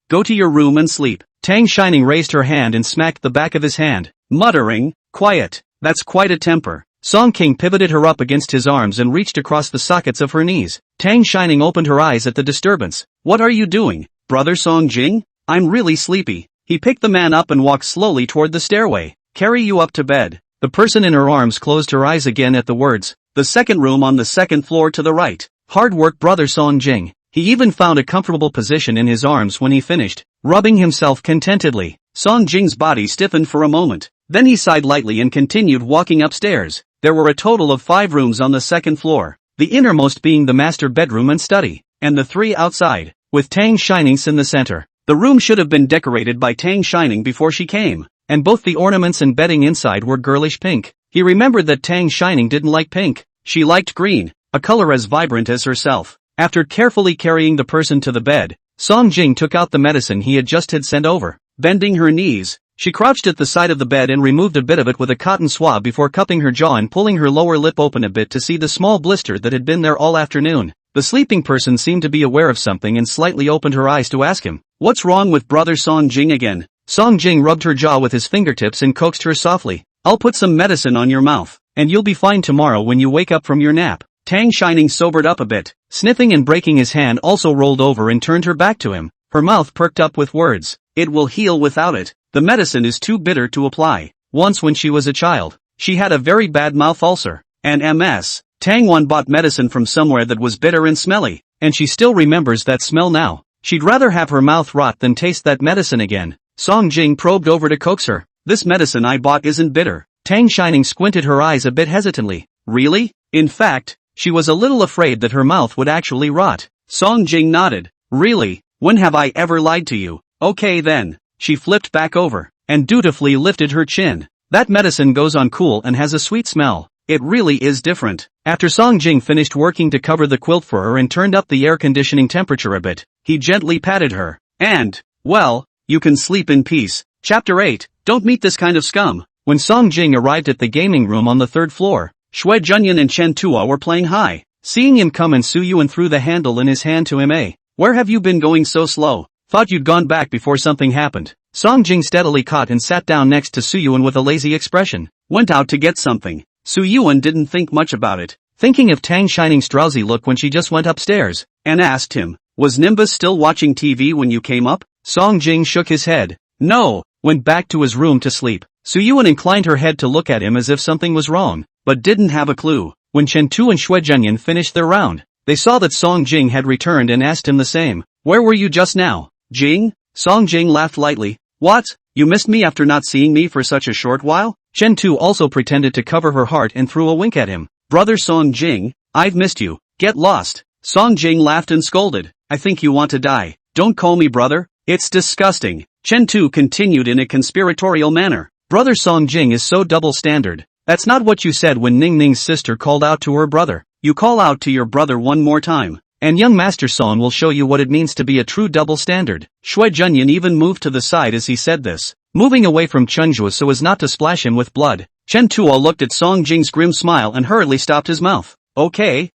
Go to your room and sleep. Tang Shining raised her hand and smacked the back of his hand, muttering, quiet, that's quite a temper. Song King pivoted her up against his arms and reached across the sockets of her knees. Tang Shining opened her eyes at the disturbance. What are you doing, brother Song Jing? I'm really sleepy. He picked the man up and walked slowly toward the stairway. Carry you up to bed. The person in her arms closed her eyes again at the words. The second room on the second floor to the right. Hard work, brother Song Jing. He even found a comfortable position in his arms when he finished, rubbing himself contentedly. Song Jing's body stiffened for a moment. Then he sighed lightly and continued walking upstairs. There were a total of 5 rooms on the second floor, the innermost being the master bedroom and study, and the 3 outside, with Tang Shining in the center. The room should have been decorated by Tang Shining before she came, and both the ornaments and bedding inside were girlish pink. He remembered that Tang Shining didn't like pink. She liked green, a color as vibrant as herself. After carefully carrying the person to the bed, Song Jing took out the medicine he had sent over. Bending her knees, she crouched at the side of the bed and removed a bit of it with a cotton swab before cupping her jaw and pulling her lower lip open a bit to see the small blister that had been there all afternoon. The sleeping person seemed to be aware of something and slightly opened her eyes to ask him, "What's wrong with brother Song Jing again?" Song Jing rubbed her jaw with his fingertips and coaxed her softly. "I'll put some medicine on your mouth, and you'll be fine tomorrow when you wake up from your nap." Tang Shining sobered up a bit, sniffing and breaking his hand also rolled over and turned her back to him. Her mouth perked up with words. "It will heal without it. The medicine is too bitter to apply. Once when she was a child, she had a very bad mouth ulcer, and MS. Tang Wan bought medicine from somewhere that was bitter and smelly, and she still remembers that smell now. She'd rather have her mouth rot than taste that medicine again." Song Jing probed over to coax her. "This medicine I bought isn't bitter." Tang Shining squinted her eyes a bit hesitantly. "Really?" In fact, she was a little afraid that her mouth would actually rot. Song Jing nodded. "Really? When have I ever lied to you? Okay then." She flipped back over, and dutifully lifted her chin. "That medicine goes on cool and has a sweet smell. It really is different." After Song Jing finished working to cover the quilt for her and turned up the air conditioning temperature a bit, he gently patted her. "And, well, you can sleep in peace." Chapter 8, Don't Meet This Kind of Scum. When Song Jing arrived at the gaming room on the 3rd floor, Shui Junyan and Chen Tua were playing high. Seeing him come in, Su Yuan threw the handle in his hand to him. "Where have you been going so slow? Thought you'd gone back before something happened." Song Jing steadily caught and sat down next to Su Yuan with a lazy expression. "Went out to get something." Su Yuan didn't think much about it, thinking of Tang Shining's drowsy look when she just went upstairs, and asked him, "Was Nimbus still watching TV when you came up?" Song Jing shook his head. "No, went back to his room to sleep." Su Yuan inclined her head to look at him as if something was wrong, but didn't have a clue. When Chen Tu and Shui Junyan finished their round, They saw that Song Jing had returned and asked him the same. Where were you just now, Jing? Song Jing laughed lightly. What? You missed me after not seeing me for such a short while? Chen Tu also pretended to cover her heart and threw a wink at him. Brother Song Jing, I've missed you. Get lost. Song Jing laughed and scolded. I think you want to die. Don't call me brother. It's disgusting. Chen Tu continued in a conspiratorial manner. Brother Song Jing is so double standard. That's not what you said when Ning Ning's sister called out to her brother. You call out to your brother one more time, and young Master Song will show you what it means to be a true double standard. Shui Junyan even moved to the side as he said this, moving away from Chunjua so as not to splash him with blood. Chen Tuo looked at Song Jing's grim smile and hurriedly stopped his mouth. Okay,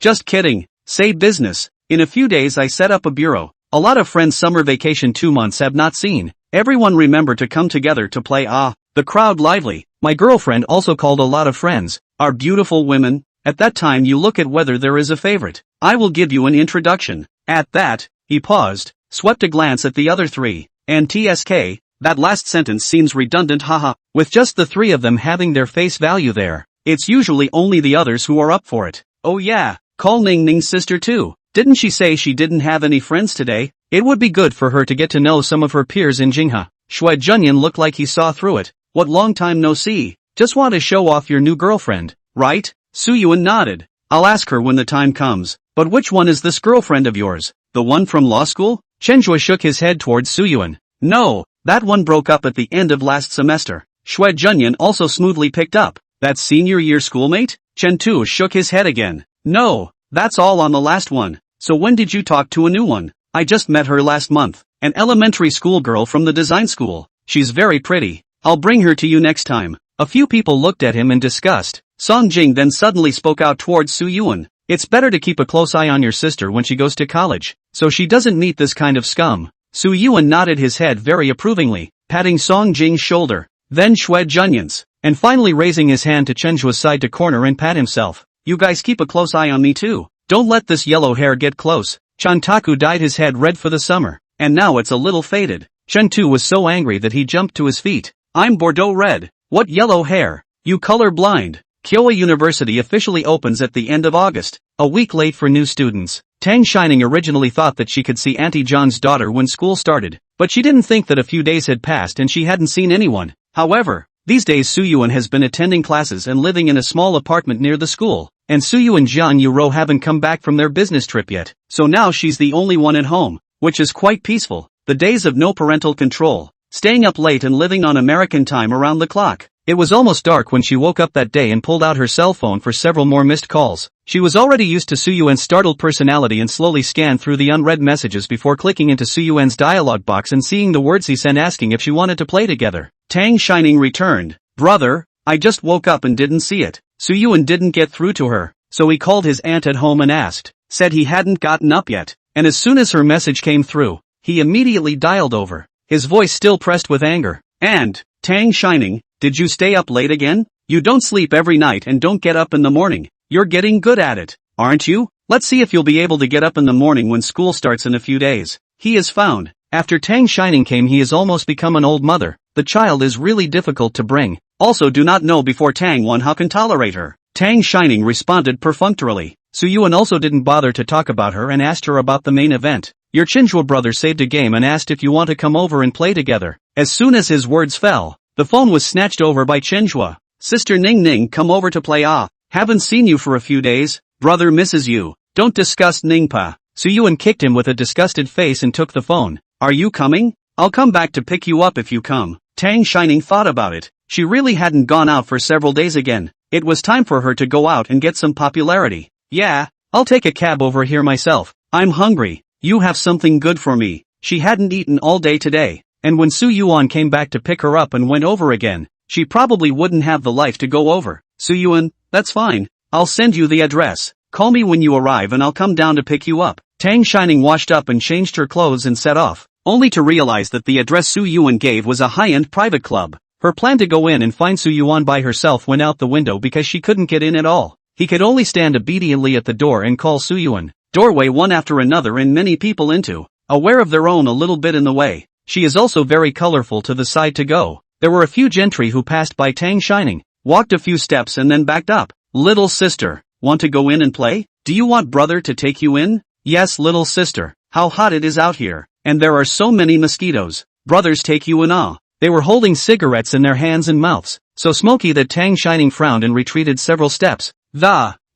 just kidding. Say business. In a few days I set up a bureau. A lot of friends summer vacation 2 months have not seen. Everyone remember to come together to play the crowd lively. My girlfriend also called a lot of friends. Our beautiful women. At that time you look at whether there is a favorite. I will give you an introduction. At that, he paused, swept a glance at the other three, and TSK, that last sentence seems redundant haha, with just the three of them having their face value there. It's usually only the others who are up for it. Oh yeah, call Ning Ning's sister too. Didn't she say she didn't have any friends today? It would be good for her to get to know some of her peers in Jingha. Shui Junyan looked like he saw through it. What long time no see. Just want to show off your new girlfriend, right? Su Yuan nodded. I'll ask her when the time comes. But which one is this girlfriend of yours? The one from law school? Chen Jue shook his head towards Su Yuan. No, that one broke up at the end of last semester. Shui Junyan also smoothly picked up. That senior year schoolmate? Chen Tu shook his head again. No, that's all on the last one. So when did you talk to a new one? I just met her last month. An elementary school girl from the design school. She's very pretty. I'll bring her to you next time. A few people looked at him in disgust. Song Jing then suddenly spoke out towards Su Yuan. It's better to keep a close eye on your sister when she goes to college, so she doesn't meet this kind of scum. Su Yuan nodded his head very approvingly, patting Song Jing's shoulder, then Shui Junyan's, and finally raising his hand to Chenjua's side to corner and pat himself. You guys keep a close eye on me too. Don't let this yellow hair get close. Chantaku dyed his head red for the summer, and now it's a little faded. Chen Tu was so angry that he jumped to his feet. I'm Bordeaux red. What yellow hair? You color blind. Kyowa University officially opens at the end of August, a week late for new students. Tang Shining originally thought that she could see Auntie John's daughter when school started, but she didn't think that a few days had passed and she hadn't seen anyone. However, these days Su Yuan has been attending classes and living in a small apartment near the school, and Su Yu and Jian Yuro haven't come back from their business trip yet, so now she's the only one at home, which is quite peaceful. The days of no parental control, staying up late and living on American time around the clock. It was almost dark when she woke up that day and pulled out her cell phone for several more missed calls. She was already used to Su Yuan's startled personality and slowly scanned through the unread messages before clicking into Su Yuan's dialog box and seeing the words he sent asking if she wanted to play together. Tang Shining returned. Brother, I just woke up and didn't see it. Su Yuan didn't get through to her, so he called his aunt at home and asked, said he hadn't gotten up yet, and as soon as her message came through, he immediately dialed over, his voice still pressed with anger. And, Tang Shining, did you stay up late again? You don't sleep every night and don't get up in the morning. You're getting good at it, aren't you? Let's see if you'll be able to get up in the morning when school starts in a few days. He is found. After Tang Shining came he has almost become an old mother. The child is really difficult to bring. Also do not know before Tang Wan how can tolerate her. Tang Shining responded perfunctorily. Su Yuan also didn't bother to talk about her and asked her about the main event. Your Chinjua brother saved a game and asked if you want to come over and play together. As soon as his words fell, the phone was snatched over by Chenjua. Sister Ning Ning, come over to play. Haven't seen you for a few days. Brother misses you. Don't disgust Ningpa. Su Yuan kicked him with a disgusted face and took the phone. Are you coming? I'll come back to pick you up if you come. Tang Shining thought about it. She really hadn't gone out for several days again. It was time for her to go out and get some popularity. Yeah, I'll take a cab over here myself. I'm hungry. You have something good for me. She hadn't eaten all day today, and when Su Yuan came back to pick her up and went over again, she probably wouldn't have the life to go over. Su Yuan, that's fine. I'll send you the address. Call me when you arrive and I'll come down to pick you up. Tang Shining washed up and changed her clothes and set off, only to realize that the address Su Yuan gave was a high-end private club. Her plan to go in and find Su Yuan by herself went out the window because she couldn't get in at all. He could only stand obediently at the door and call Su Yuan. Doorway one after another and many people into, aware of their own a little bit in the way. She is also very colorful to the side to go. There were a few gentry who passed by Tang Shining, walked a few steps and then backed up. Little sister, want to go in and play? Do you want brother to take you in? Yes, little sister. How hot it is out here. And there are so many mosquitoes. Brothers take you in. Ah. They were holding cigarettes in their hands and mouths, so smoky that Tang Shining frowned and retreated several steps.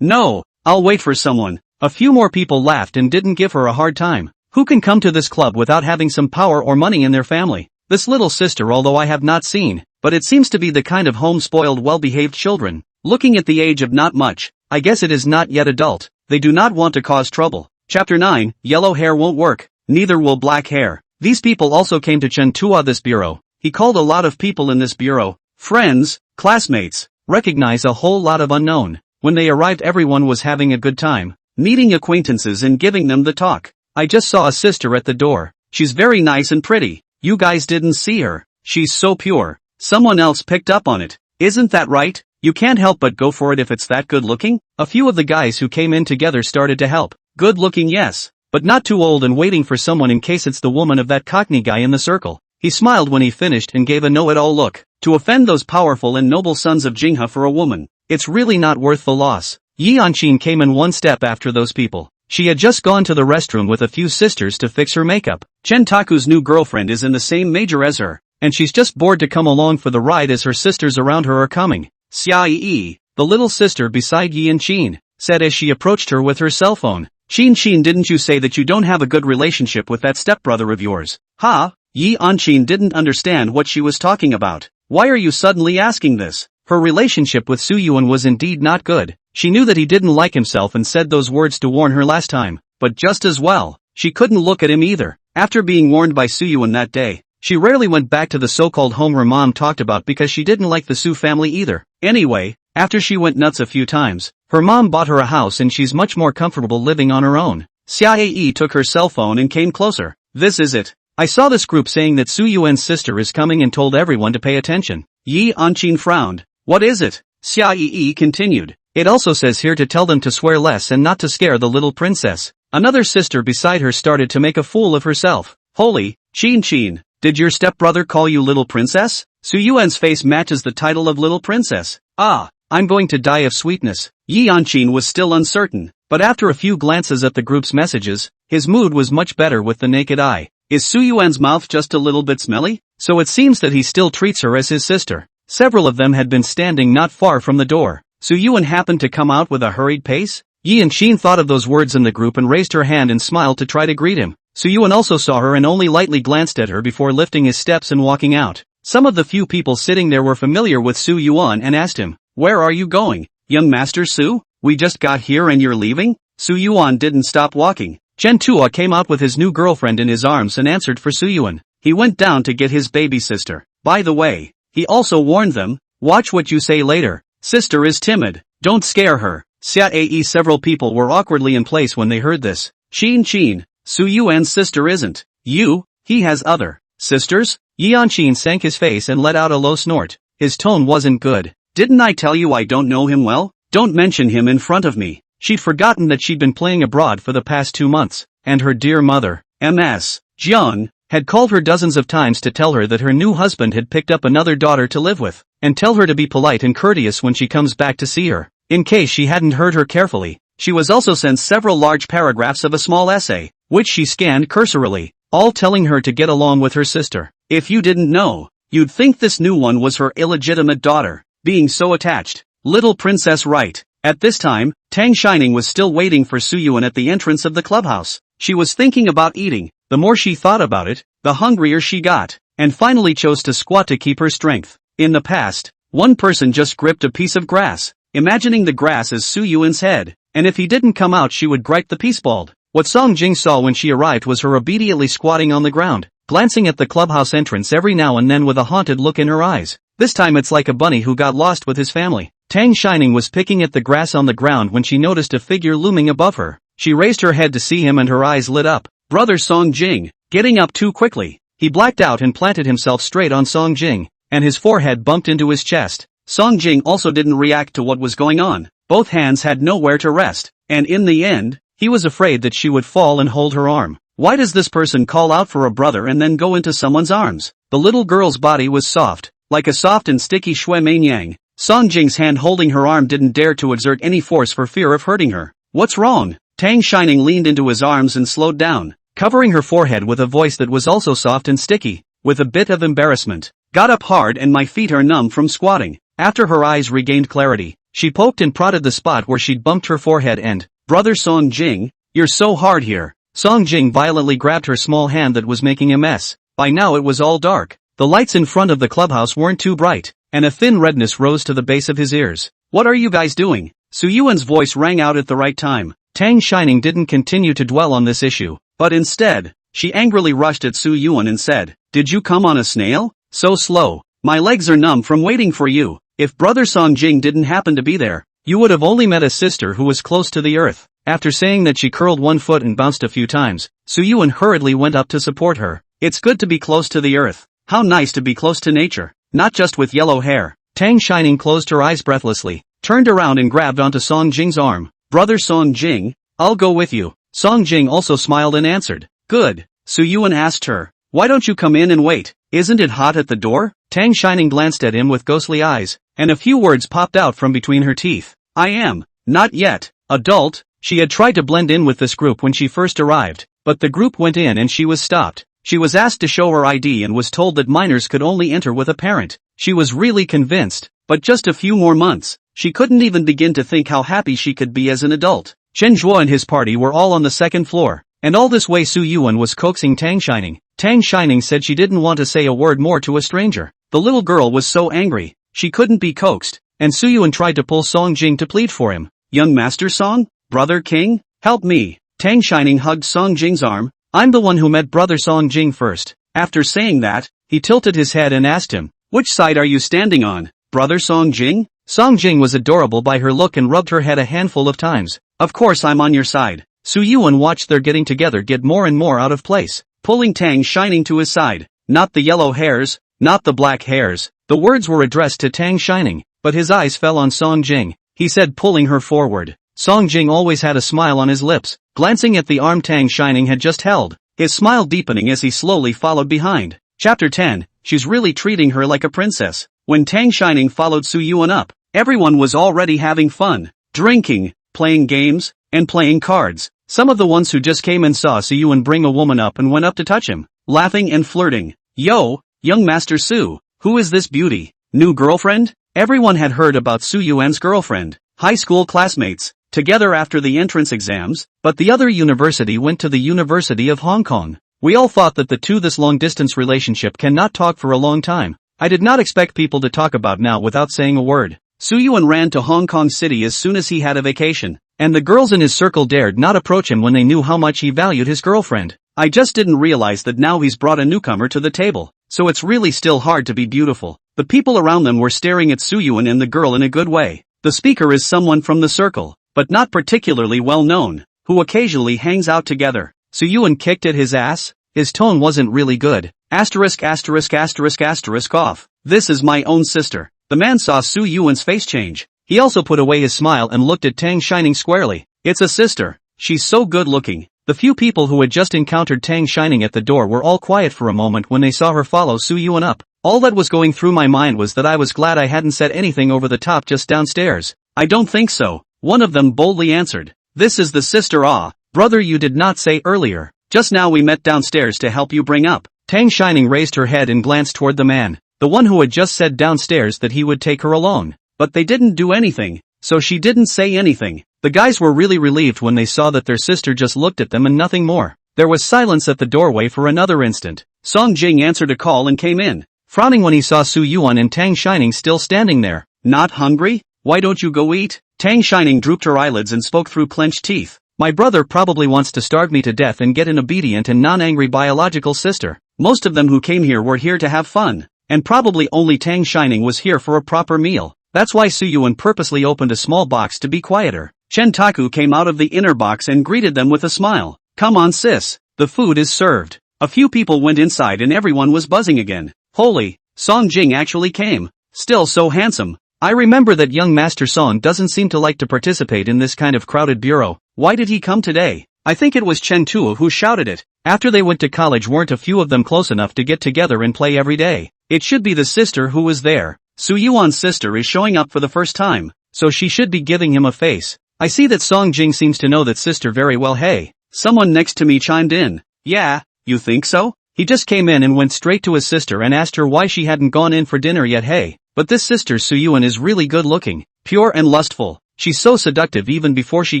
No, I'll wait for someone. A few more people laughed and didn't give her a hard time. Who can come to this club without having some power or money in their family? This little sister, although I have not seen, but it seems to be the kind of home-spoiled well-behaved children. Looking at the age of not much, I guess it is not yet adult. They do not want to cause trouble. Chapter 9, Yellow hair won't work, neither will black hair. These people also came to Chen Tua this bureau. He called a lot of people in this bureau, friends, classmates, recognize a whole lot of unknown. When they arrived everyone was having a good time, meeting acquaintances and giving them the talk. I just saw a sister at the door. She's very nice and pretty. You guys didn't see her. She's so pure. Someone else picked up on it. Isn't that right? You can't help but go for it if it's that good looking. A few of the guys who came in together started to help. Good looking, yes, but not too old and waiting for someone in case it's the woman of that Cockney guy in the circle. He smiled when he finished and gave a know-it-all look. To offend those powerful and noble sons of Jinghe for a woman, it's really not worth the loss. Yi Anqin came in one step after those people. She had just gone to the restroom with a few sisters to fix her makeup. Chen Taku's new girlfriend is in the same major as her, and she's just bored to come along for the ride as her sisters around her are coming. Xia Yi, the little sister beside Yi Anqin, said as she approached her with her cell phone. Xin, didn't you say that you don't have a good relationship with that stepbrother of yours? Ha? Yi Anqin didn't understand what she was talking about. Why are you suddenly asking this? Her relationship with Su Yuan was indeed not good. She knew that he didn't like himself and said those words to warn her last time, but just as well, she couldn't look at him either. After being warned by Su Yuan that day, she rarely went back to the so-called home her mom talked about because she didn't like the Su family either. Anyway, after she went nuts a few times, her mom bought her a house and she's much more comfortable living on her own. Xia Yi took her cell phone and came closer. This is it. I saw this group saying that Su Yuan's sister is coming and told everyone to pay attention. Yi Anqin frowned. What is it? Xia Yi continued. It also says here to tell them to swear less and not to scare the little princess. Another sister beside her started to make a fool of herself. Holy, Xin, did your stepbrother call you little princess? Su Yuan's face matches the title of little princess. Ah, I'm going to die of sweetness. Yi Anqin was still uncertain, but after a few glances at the group's messages, his mood was much better with the naked eye. Is Su Yuan's mouth just a little bit smelly? So it seems that he still treats her as his sister. Several of them had been standing not far from the door. Su Yuan happened to come out with a hurried pace. Yi Anqin thought of those words in the group and raised her hand and smiled to try to greet him. Su Yuan also saw her and only lightly glanced at her before lifting his steps and walking out. Some of the few people sitting there were familiar with Su Yuan and asked him, "Where are you going, young Master Su? We just got here and you're leaving?" Su Yuan didn't stop walking. Chen Tua came out with his new girlfriend in his arms and answered for Su Yuan. He went down to get his baby sister. By the way, he also warned them, "Watch what you say later. Sister is timid. Don't scare her." Xia. Several people were awkwardly in place when they heard this. Xin, Su Yuan's sister isn't. He has other sisters? Yi Anqin sank his face and let out a low snort. His tone wasn't good. Didn't I tell you I don't know him well? Don't mention him in front of me. She'd forgotten that she'd been playing abroad for the past 2 months, and her dear mother, Ms. Jiang, had called her dozens of times to tell her that her new husband had picked up another daughter to live with, and tell her to be polite and courteous when she comes back to see her. In case she hadn't heard her carefully, she was also sent several large paragraphs of a small essay, which she scanned cursorily, all telling her to get along with her sister. If you didn't know, you'd think this new one was her illegitimate daughter, being so attached. Little princess right. At this time, Tang Shining was still waiting for Su Yuan at the entrance of the clubhouse. She was thinking about eating. The more she thought about it, the hungrier she got, and finally chose to squat to keep her strength. In the past, one person just gripped a piece of grass, imagining the grass as Su Yuan's head, and if he didn't come out she would gripe the piece bald. What Song Jing saw when she arrived was her obediently squatting on the ground, glancing at the clubhouse entrance every now and then with a haunted look in her eyes. This time it's like a bunny who got lost with his family. Tang Shining was picking at the grass on the ground when she noticed a figure looming above her. She raised her head to see him and her eyes lit up. Brother Song Jing, getting up too quickly. He blacked out and planted himself straight on Song Jing, and his forehead bumped into his chest. Song Jing also didn't react to what was going on. Both hands had nowhere to rest, and in the end, he was afraid that she would fall and hold her arm. Why does this person call out for a brother and then go into someone's arms? The little girl's body was soft, like a soft and sticky shui mainyang. Song Jing's hand holding her arm didn't dare to exert any force for fear of hurting her. What's wrong? Tang Shining leaned into his arms and slowed down, covering her forehead with a voice that was also soft and sticky, with a bit of embarrassment. Got up hard and my feet are numb from squatting. After her eyes regained clarity, she poked and prodded the spot where she'd bumped her forehead and, Brother Song Jing, you're so hard here. Song Jing violently grabbed her small hand that was making a mess. By now it was all dark. The lights in front of the clubhouse weren't too bright, and a thin redness rose to the base of his ears. What are you guys doing? Su Yuan's voice rang out at the right time. Tang Shining didn't continue to dwell on this issue, but instead, she angrily rushed at Su Yuan and said, Did you come on a snail? So slow. My legs are numb from waiting for you. If Brother Song Jing didn't happen to be there, you would have only met a sister who was close to the earth. After saying that, she curled one foot and bounced a few times. Su Yuan hurriedly went up to support her. It's good to be close to the earth. How nice to be close to nature, not just with yellow hair. Tang Shining closed her eyes breathlessly, turned around and grabbed onto Song Jing's arm. Brother Song Jing, I'll go with you. Song Jing also smiled and answered. Good. Su Yuan asked her, why don't you come in and wait? Isn't it hot at the door? Tang Shining glanced at him with ghostly eyes, and a few words popped out from between her teeth. I am, not yet, adult. She had tried to blend in with this group when she first arrived, but the group went in and she was stopped. She was asked to show her ID and was told that minors could only enter with a parent. She was really convinced, but just a few more months, she couldn't even begin to think how happy she could be as an adult. Chen Zhuo and his party were all on the second floor, and all this way Su Yuan was coaxing Tang Shining. Tang Shining said she didn't want to say a word more to a stranger. The little girl was so angry, she couldn't be coaxed, and Su Yuan tried to pull Song Jing to plead for him. Young Master Song? Brother King? Help me. Tang Shining hugged Song Jing's arm. I'm the one who met Brother Song Jing first. After saying that, he tilted his head and asked him, which side are you standing on, Brother Song Jing? Song Jing was adorable by her look and rubbed her head a handful of times. Of course I'm on your side. Su Yuan watched their getting together get more and more out of place, pulling Tang Shining to his side. Not the yellow hairs, not the black hairs. The words were addressed to Tang Shining, but his eyes fell on Song Jing. He said, pulling her forward. Song Jing always had a smile on his lips, glancing at the arm Tang Shining had just held, his smile deepening as he slowly followed behind. Chapter 10, she's really treating her like a princess. When Tang Shining followed Su Yuan up, everyone was already having fun, drinking, playing games, and playing cards. Some of the ones who just came and saw Su Yuan bring a woman up and went up to touch him, laughing and flirting. Yo, young Master Su, who is this beauty? New girlfriend? Everyone had heard about Su Yuan's girlfriend, high school classmates, together after the entrance exams, but the other university went to the University of Hong Kong. We all thought that the two this long-distance relationship cannot talk for a long time. I did not expect people to talk about now without saying a word. Su Yuan ran to Hong Kong City as soon as he had a vacation, and the girls in his circle dared not approach him when they knew how much he valued his girlfriend. I just didn't realize that now he's brought a newcomer to the table, so it's really still hard to be beautiful. The people around them were staring at Su Yuan and the girl in a good way. The speaker is someone from the circle, but not particularly well known, who occasionally hangs out together. Su Yuan kicked at his ass. His tone wasn't really good. Asterisk asterisk asterisk asterisk off. This is my own sister. The man saw Su Yuan's face change. He also put away his smile and looked at Tang Shining squarely. It's a sister. She's so good looking. The few people who had just encountered Tang Shining at the door were all quiet for a moment when they saw her follow Su Yuan up. All that was going through my mind was that I was glad I hadn't said anything over the top just downstairs. I don't think so. One of them boldly answered. This is the sister brother you did not say earlier. Just now we met downstairs to help you bring up. Tang Shining raised her head and glanced toward the man, the one who had just said downstairs that he would take her along. But they didn't do anything, so she didn't say anything. The guys were really relieved when they saw that their sister just looked at them and nothing more. There was silence at the doorway for another instant. Song Jing answered a call and came in, frowning when he saw Su Yuan and Tang Shining still standing there. Not hungry? Why don't you go eat? Tang Shining drooped her eyelids and spoke through clenched teeth. My brother probably wants to starve me to death and get an obedient and non-angry biological sister. Most of them who came here were here to have fun, and probably only Tang Shining was here for a proper meal. That's why Su Yuan purposely opened a small box to be quieter. Chen Taku came out of the inner box and greeted them with a smile. Come on sis, the food is served. A few people went inside and everyone was buzzing again. Holy, Song Jing actually came. Still so handsome. I remember that young Master Song doesn't seem to like to participate in this kind of crowded bureau. Why did he come today? I think it was Chen Tuo who shouted it. After they went to college, weren't a few of them close enough to get together and play every day? It should be the sister who was there. Su Yuan's sister is showing up for the first time, so she should be giving him a face. I see that Song Jing seems to know that sister very well. Hey, someone next to me chimed in. Yeah, you think so? He just came in and went straight to his sister and asked her why she hadn't gone in for dinner yet. Hey, but this sister Suyuan is really good looking, pure and lustful. She's so seductive even before she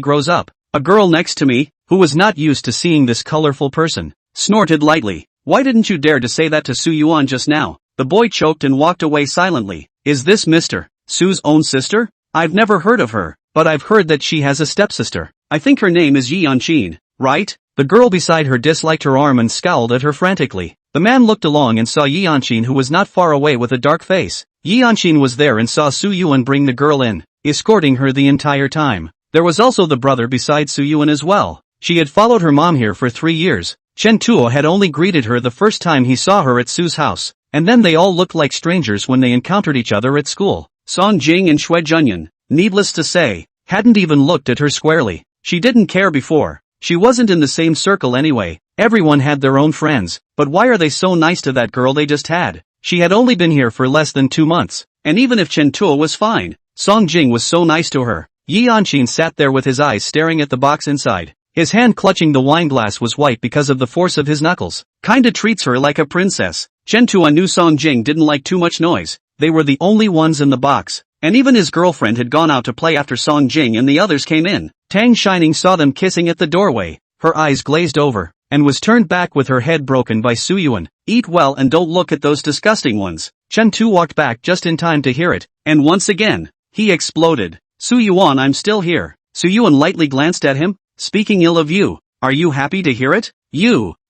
grows up. A girl next to me, who was not used to seeing this colorful person, snorted lightly. Why didn't you dare to say that to Suyuan just now? The boy choked and walked away silently. Is this Mr. Su's own sister? I've never heard of her, but I've heard that she has a stepsister. I think her name is Yi Yanchin, right? The girl beside her disliked her arm and scowled at her frantically. The man looked along and saw Yi Yanchin, who was not far away with a dark face. Yi Yanchin was there and saw Su Yuan bring the girl in, escorting her the entire time. There was also the brother beside Su Yuan as well. She had followed her mom here for 3 years. Chen Tuo had only greeted her the first time he saw her at Su's house, and then they all looked like strangers when they encountered each other at school. Song Jing and Xue Junyan, needless to say, hadn't even looked at her squarely. She didn't care before. She wasn't in the same circle anyway. Everyone had their own friends, but why are they so nice to that girl they just had? She had only been here for less than 2 months, and even if Chen Tuo was fine, Song Jing was so nice to her. Yi Yanchin sat there with his eyes staring at the box inside. His hand clutching the wine glass was white because of the force of his knuckles. Kinda treats her like a princess. Chen Tuo knew Song Jing didn't like too much noise. They were the only ones in the box, and even his girlfriend had gone out to play after Song Jing and the others came in. Tang Shining saw them kissing at the doorway. Her eyes glazed over, and was turned back with her head broken by Su Yuan. Eat well and don't look at those disgusting ones. Chen Tu walked back just in time to hear it, and once again, he exploded. Su Yuan, I'm still here. Su Yuan lightly glanced at him. Speaking ill of you, are you happy to hear it?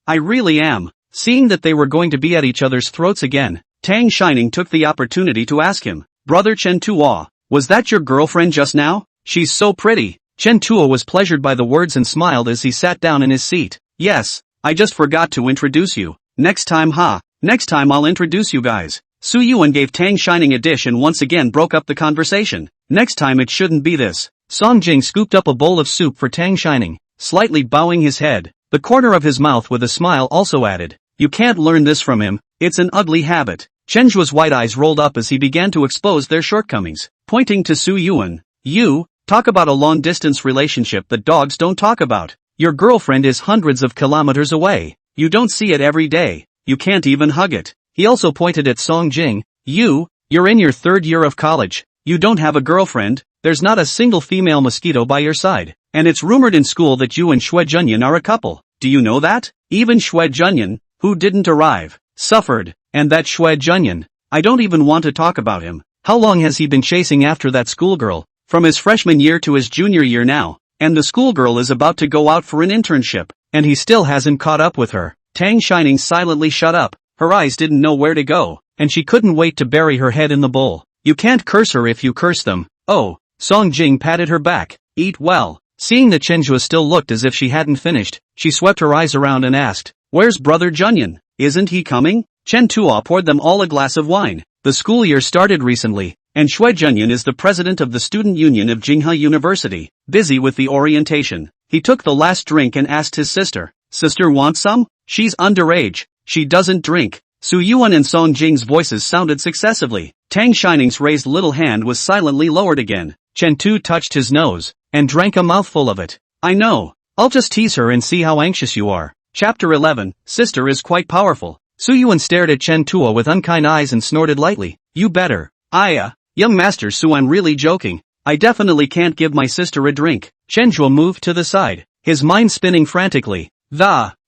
I really am. Seeing that they were going to be at each other's throats again, Tang Shining took the opportunity to ask him, Brother Chen Tuo, was that your girlfriend just now? She's so pretty. Chen Tuo was pleasured by the words and smiled as he sat down in his seat. Yes, I just forgot to introduce you. Next time I'll introduce you guys. Su Yuan gave Tang Shining a dish and once again broke up the conversation. Next time it shouldn't be this. Song Jing scooped up a bowl of soup for Tang Shining, slightly bowing his head. The corner of his mouth with a smile also added, you can't learn this from him, it's an ugly habit. Chen Zhuo's white eyes rolled up as he began to expose their shortcomings, pointing to Su Yuan. You, talk about a long-distance relationship that dogs don't talk about. Your girlfriend is hundreds of kilometers away. You don't see it every day. You can't even hug it. He also pointed at Song Jing. You're in your 3rd year of college. You don't have a girlfriend. There's not a single female mosquito by your side. And it's rumored in school that you and Xue Junyan are a couple. Do you know that? Even Xue Junyan, who didn't arrive, suffered. And that Xue Junyan, I don't even want to talk about him. How long has he been chasing after that schoolgirl? From his freshman year to his junior year now. And the schoolgirl is about to go out for an internship, and he still hasn't caught up with her. Tang Shining silently shut up. Her eyes didn't know where to go, and she couldn't wait to bury her head in the bowl. You can't curse her if you curse them. Oh, Song Jing patted her back. Eat well. Seeing that Chen Zhuo still looked as if she hadn't finished, she swept her eyes around and asked, Where's Brother Junyan? Isn't he coming? Chen Tuo poured them all a glass of wine. The school year started recently, and Xue Junyan is the president of the student union of Jinghe University, busy with the orientation. He took the last drink and asked his sister, Sister want some? She's underage. She doesn't drink. Su Yuan and Song Jing's voices sounded successively. Tang Shining's raised little hand was silently lowered again. Chen Tu touched his nose, and drank a mouthful of it. I know. I'll just tease her and see how anxious you are. Chapter 11, Sister is quite powerful. Su Yuan stared at Chen Tuo with unkind eyes and snorted lightly. You better. Young Master Su, I'm really joking. I definitely can't give my sister a drink. Chen Zhuo moved to the side, his mind spinning frantically.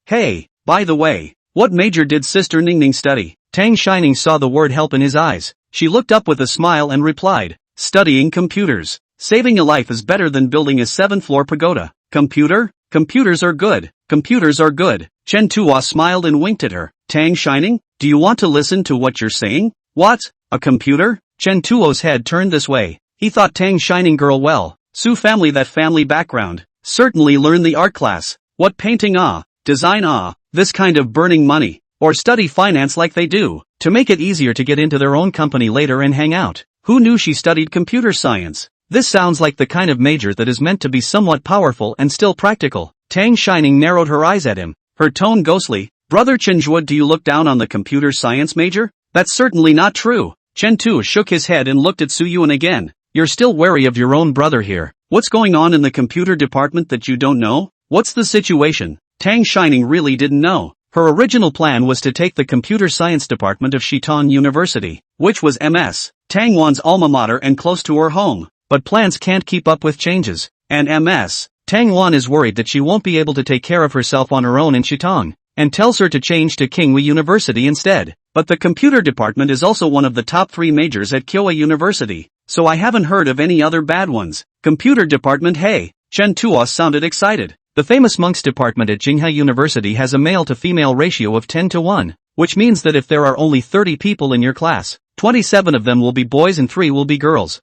Hey, by the way, what major did Sister Ningning study? Tang Shining saw the word help in his eyes. She looked up with a smile and replied, Studying computers. Saving a life is better than building a 7th-floor pagoda. Computers are good. Chen Tuo smiled and winked at her. Tang Shining, do you want to listen to what you're saying? What? A computer? Chen Tuo's head turned this way. He thought Tang Shining girl well. Su family, that family background. Certainly learn the art class. What painting design this kind of burning money. Or study finance like they do. To make it easier to get into their own company later and hang out. Who knew she studied computer science? This sounds like the kind of major that is meant to be somewhat powerful and still practical. Tang Shining narrowed her eyes at him. Her tone ghostly. Brother Chen Zhuo, do you look down on the computer science major? That's certainly not true. Chen Tu shook his head and looked at Su Yuan again. You're still wary of your own brother here. What's going on in the computer department that you don't know? What's the situation? Tang Shining really didn't know. Her original plan was to take the computer science department of Shiton University, which was MS Tang Wan's alma mater and close to her home. But plans can't keep up with changes, and MS Tang Wan is worried that she won't be able to take care of herself on her own in Shitong, and tells her to change to Kingwei University instead. But the computer department is also one of the top 3 majors at Kyowa University, so I haven't heard of any other bad ones. Computer department, hey, Chen Tuo sounded excited. The famous monks department at Jingha University has a male to female ratio of 10-1, which means that if there are only 30 people in your class, 27 of them will be boys and 3 will be girls.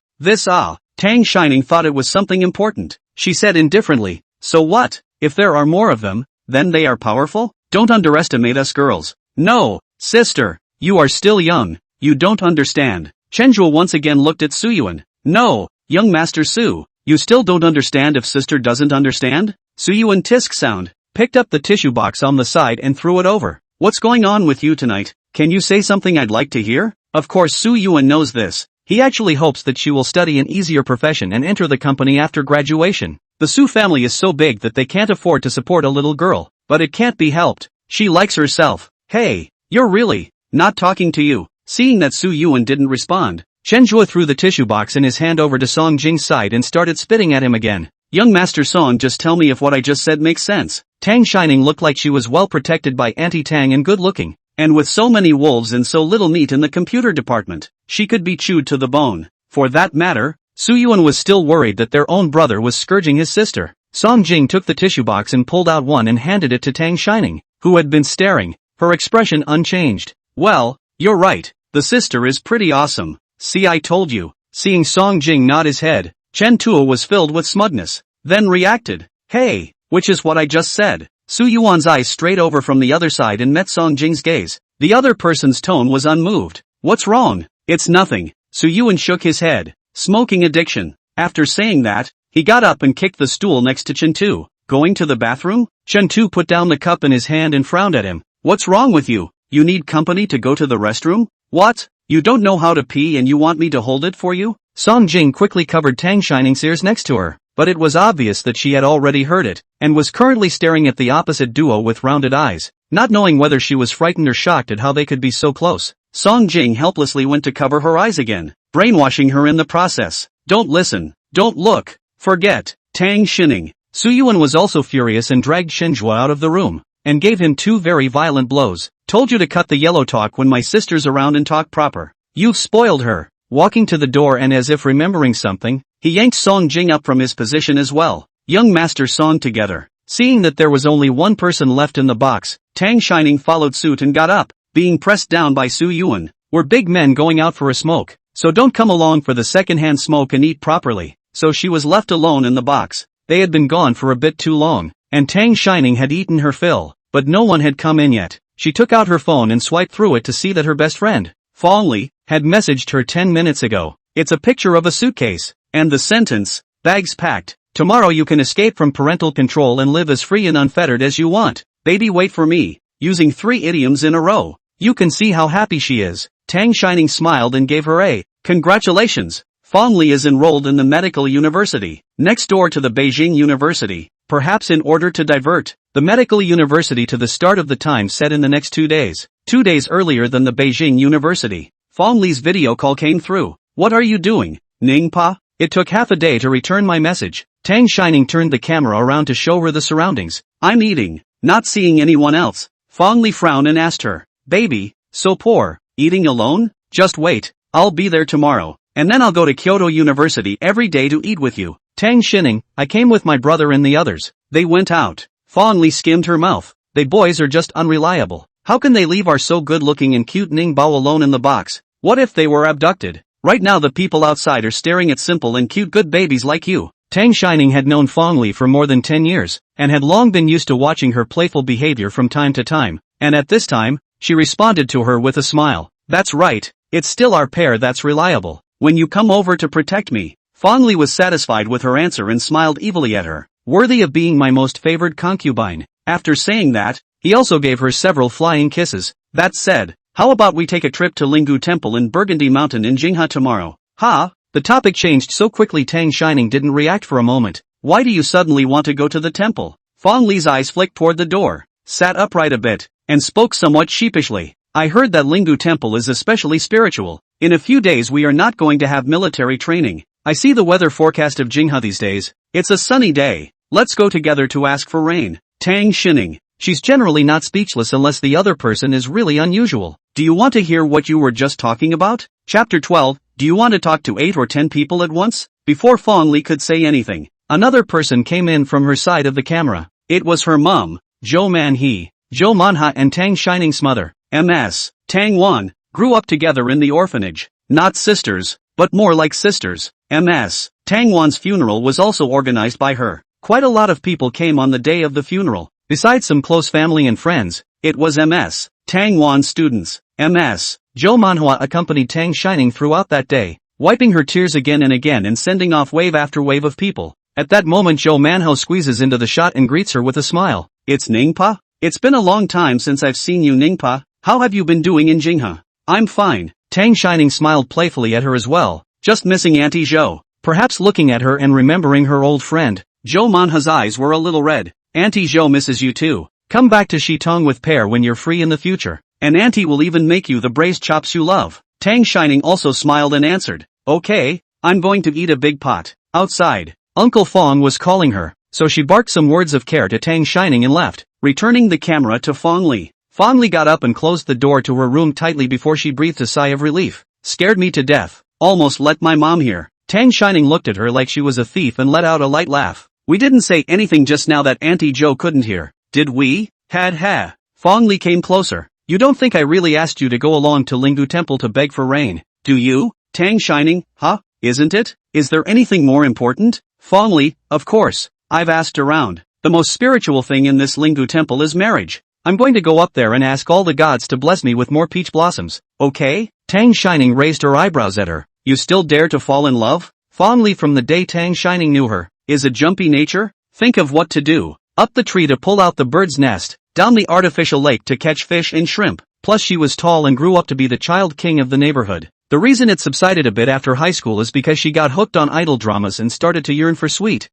Tang Shining thought it was something important. She said indifferently, so what? If there are more of them, then they are powerful? Don't underestimate us girls. No, sister, you are still young, you don't understand. Chenjue once again looked at Suyuan. No, young Master Su, you still don't understand if sister doesn't understand? Suyuan tisk sound, picked up the tissue box on the side and threw it over. What's going on with you tonight? Can you say something I'd like to hear? Of course Suyuan knows this. He actually hopes that she will study an easier profession and enter the company after graduation. The Su family is so big that they can't afford to support a little girl, but it can't be helped. She likes herself. Hey, you're really not talking to you. Seeing that Su Yuan didn't respond, Chenjue threw the tissue box in his hand over to Song Jing's side and started spitting at him again. Young Master Song, just tell me if what I just said makes sense. Tang Shining looked like she was well protected by Auntie Tang and good looking. And with so many wolves and so little meat in the computer department, she could be chewed to the bone. For that matter, Suyuan was still worried that their own brother was scourging his sister. Song Jing took the tissue box and pulled out one and handed it to Tang Shining, who had been staring, her expression unchanged. Well, you're right, the sister is pretty awesome. See, I told you. Seeing Song Jing nod his head, Chen Tuo was filled with smugness, then reacted. Hey, which is what I just said. Su Yuan's eyes strayed over from the other side and met Song Jing's gaze. The other person's tone was unmoved. What's wrong? It's nothing. Su Yuan shook his head. Smoking addiction. After saying that, he got up and kicked the stool next to Chen Tu. Going to the bathroom? Chen Tu put down the cup in his hand and frowned at him. What's wrong with you? You need company to go to the restroom? What? You don't know how to pee and you want me to hold it for you? Song Jing quickly covered Tang Shining's ears next to her. But it was obvious that she had already heard it, and was currently staring at the opposite duo with rounded eyes, not knowing whether she was frightened or shocked at how they could be so close. Song Jing helplessly went to cover her eyes again, brainwashing her in the process. Don't listen, don't look, forget. Tang Shining. Suyuan was also furious and dragged Shenjue out of the room, and gave him 2 very violent blows. Told you to cut the yellow talk when my sister's around and talk proper. You've spoiled her. Walking to the door and as if remembering something, he yanked Song Jing up from his position as well. Young Master Song together. Seeing that there was only one person left in the box, Tang Shining followed suit and got up, being pressed down by Su Yuan. We're big men going out for a smoke, so don't come along for the second-hand smoke and eat properly. So she was left alone in the box. They had been gone for a bit too long, and Tang Shining had eaten her fill, but no one had come in yet. She took out her phone and swiped through it to see that her best friend, Fong Li, had messaged her 10 minutes ago. It's a picture of a suitcase, and the sentence, bags packed. Tomorrow you can escape from parental control and live as free and unfettered as you want. Baby, wait for me. Using 3 idioms in a row. You can see how happy she is. Tang Shining smiled and gave her a congratulations. Fong Li is enrolled in the medical university, next door to the Beijing University, perhaps in order to divert the medical university to the start of the time set in the next 2 days. 2 days earlier than the Beijing University. Fong Li's video call came through. What are you doing, Ning Pa? It took half a day to return my message. Tang Shining turned the camera around to show her the surroundings. I'm eating, not seeing anyone else. Fong Li frowned and asked her, baby, so poor, eating alone? Just wait, I'll be there tomorrow, and then I'll go to Kyoto University every day to eat with you. Tang Shining, I came with my brother and the others. They went out. Fong Li skimmed her mouth. They boys are just unreliable. How can they leave our so good-looking and cute Ning Bao alone in the box? What if they were abducted? Right now the people outside are staring at simple and cute good babies like you. Tang Shining had known Fong Li for more than 10 years, and had long been used to watching her playful behavior from time to time, and at this time, she responded to her with a smile. That's right, it's still our pair that's reliable. When you come over to protect me. Fong Li was satisfied with her answer and smiled evilly at her. Worthy of being my most favored concubine. After saying that, he also gave her several flying kisses. That said, how about we take a trip to Linggu Temple in Burgundy Mountain in Jingha tomorrow? Ha, The topic changed so quickly Tang Shining didn't react for a moment. Why do you suddenly want to go to the temple? Fong Li's eyes flicked toward the door, sat upright a bit, and spoke somewhat sheepishly. I heard that Lingu Temple is especially spiritual. In a few days we are not going to have military training. I see the weather forecast of Jinghe these days. It's a sunny day. Let's go together to ask for rain. Tang Shining. She's generally not speechless unless the other person is really unusual. Do you want to hear what you were just talking about? Chapter 12. Do you want to talk to 8 or 10 people at once? Before Fong Li could say anything, another person came in from her side of the camera. It was her mom, Zhou Manhe. Zhou Manhwa and Tang Shining's mother, Ms. Tang Wan, grew up together in the orphanage. Not sisters, but more like sisters. Ms. Tang Wan's funeral was also organized by her. Quite a lot of people came on the day of the funeral. Besides some close family and friends, it was Ms. Tang Wan's students. Ms. Zhou Manhwa accompanied Tang Shining throughout that day, wiping her tears again and again and sending off wave after wave of people. At that moment Zhou Manhwa squeezes into the shot and greets her with a smile. It's Ningpa? It's been a long time since I've seen you, Ningpa. How have you been doing in Jinghe? I'm fine. Tang Shining smiled playfully at her as well, just missing Auntie Zhou. Perhaps looking at her and remembering her old friend, Zhou Manhwa's eyes were a little red. Auntie Zhou misses you too. Come back to Shitong with Pear when you're free in the future. And Auntie will even make you the braised chops you love. Tang Shining also smiled and answered, okay, I'm going to eat a big pot. Outside, Uncle Fong was calling her, so she barked some words of care to Tang Shining and left, returning the camera to Fong Li. Fong Li got up and closed the door to her room tightly before she breathed a sigh of relief. Scared me to death. Almost let my mom hear. Tang Shining looked at her like she was a thief and let out a light laugh. We didn't say anything just now that Auntie Zhou couldn't hear, did we? Had ha. Fong Li came closer. You don't think I really asked you to go along to Lingu Temple to beg for rain, do you? Tang Shining, huh? Isn't it? Is there anything more important? Fong Li, of course. I've asked around. The most spiritual thing in this Lingu Temple is marriage. I'm going to go up there and ask all the gods to bless me with more peach blossoms, okay? Tang Shining raised her eyebrows at her. You still dare to fall in love? Fong Li from the day Tang Shining knew her, is a jumpy nature? Think of what to do. Up the tree to pull out the bird's nest, down the artificial lake to catch fish and shrimp. Plus she was tall and grew up to be the child king of the neighborhood. The reason it subsided a bit after high school is because she got hooked on idol dramas and started to yearn for sweet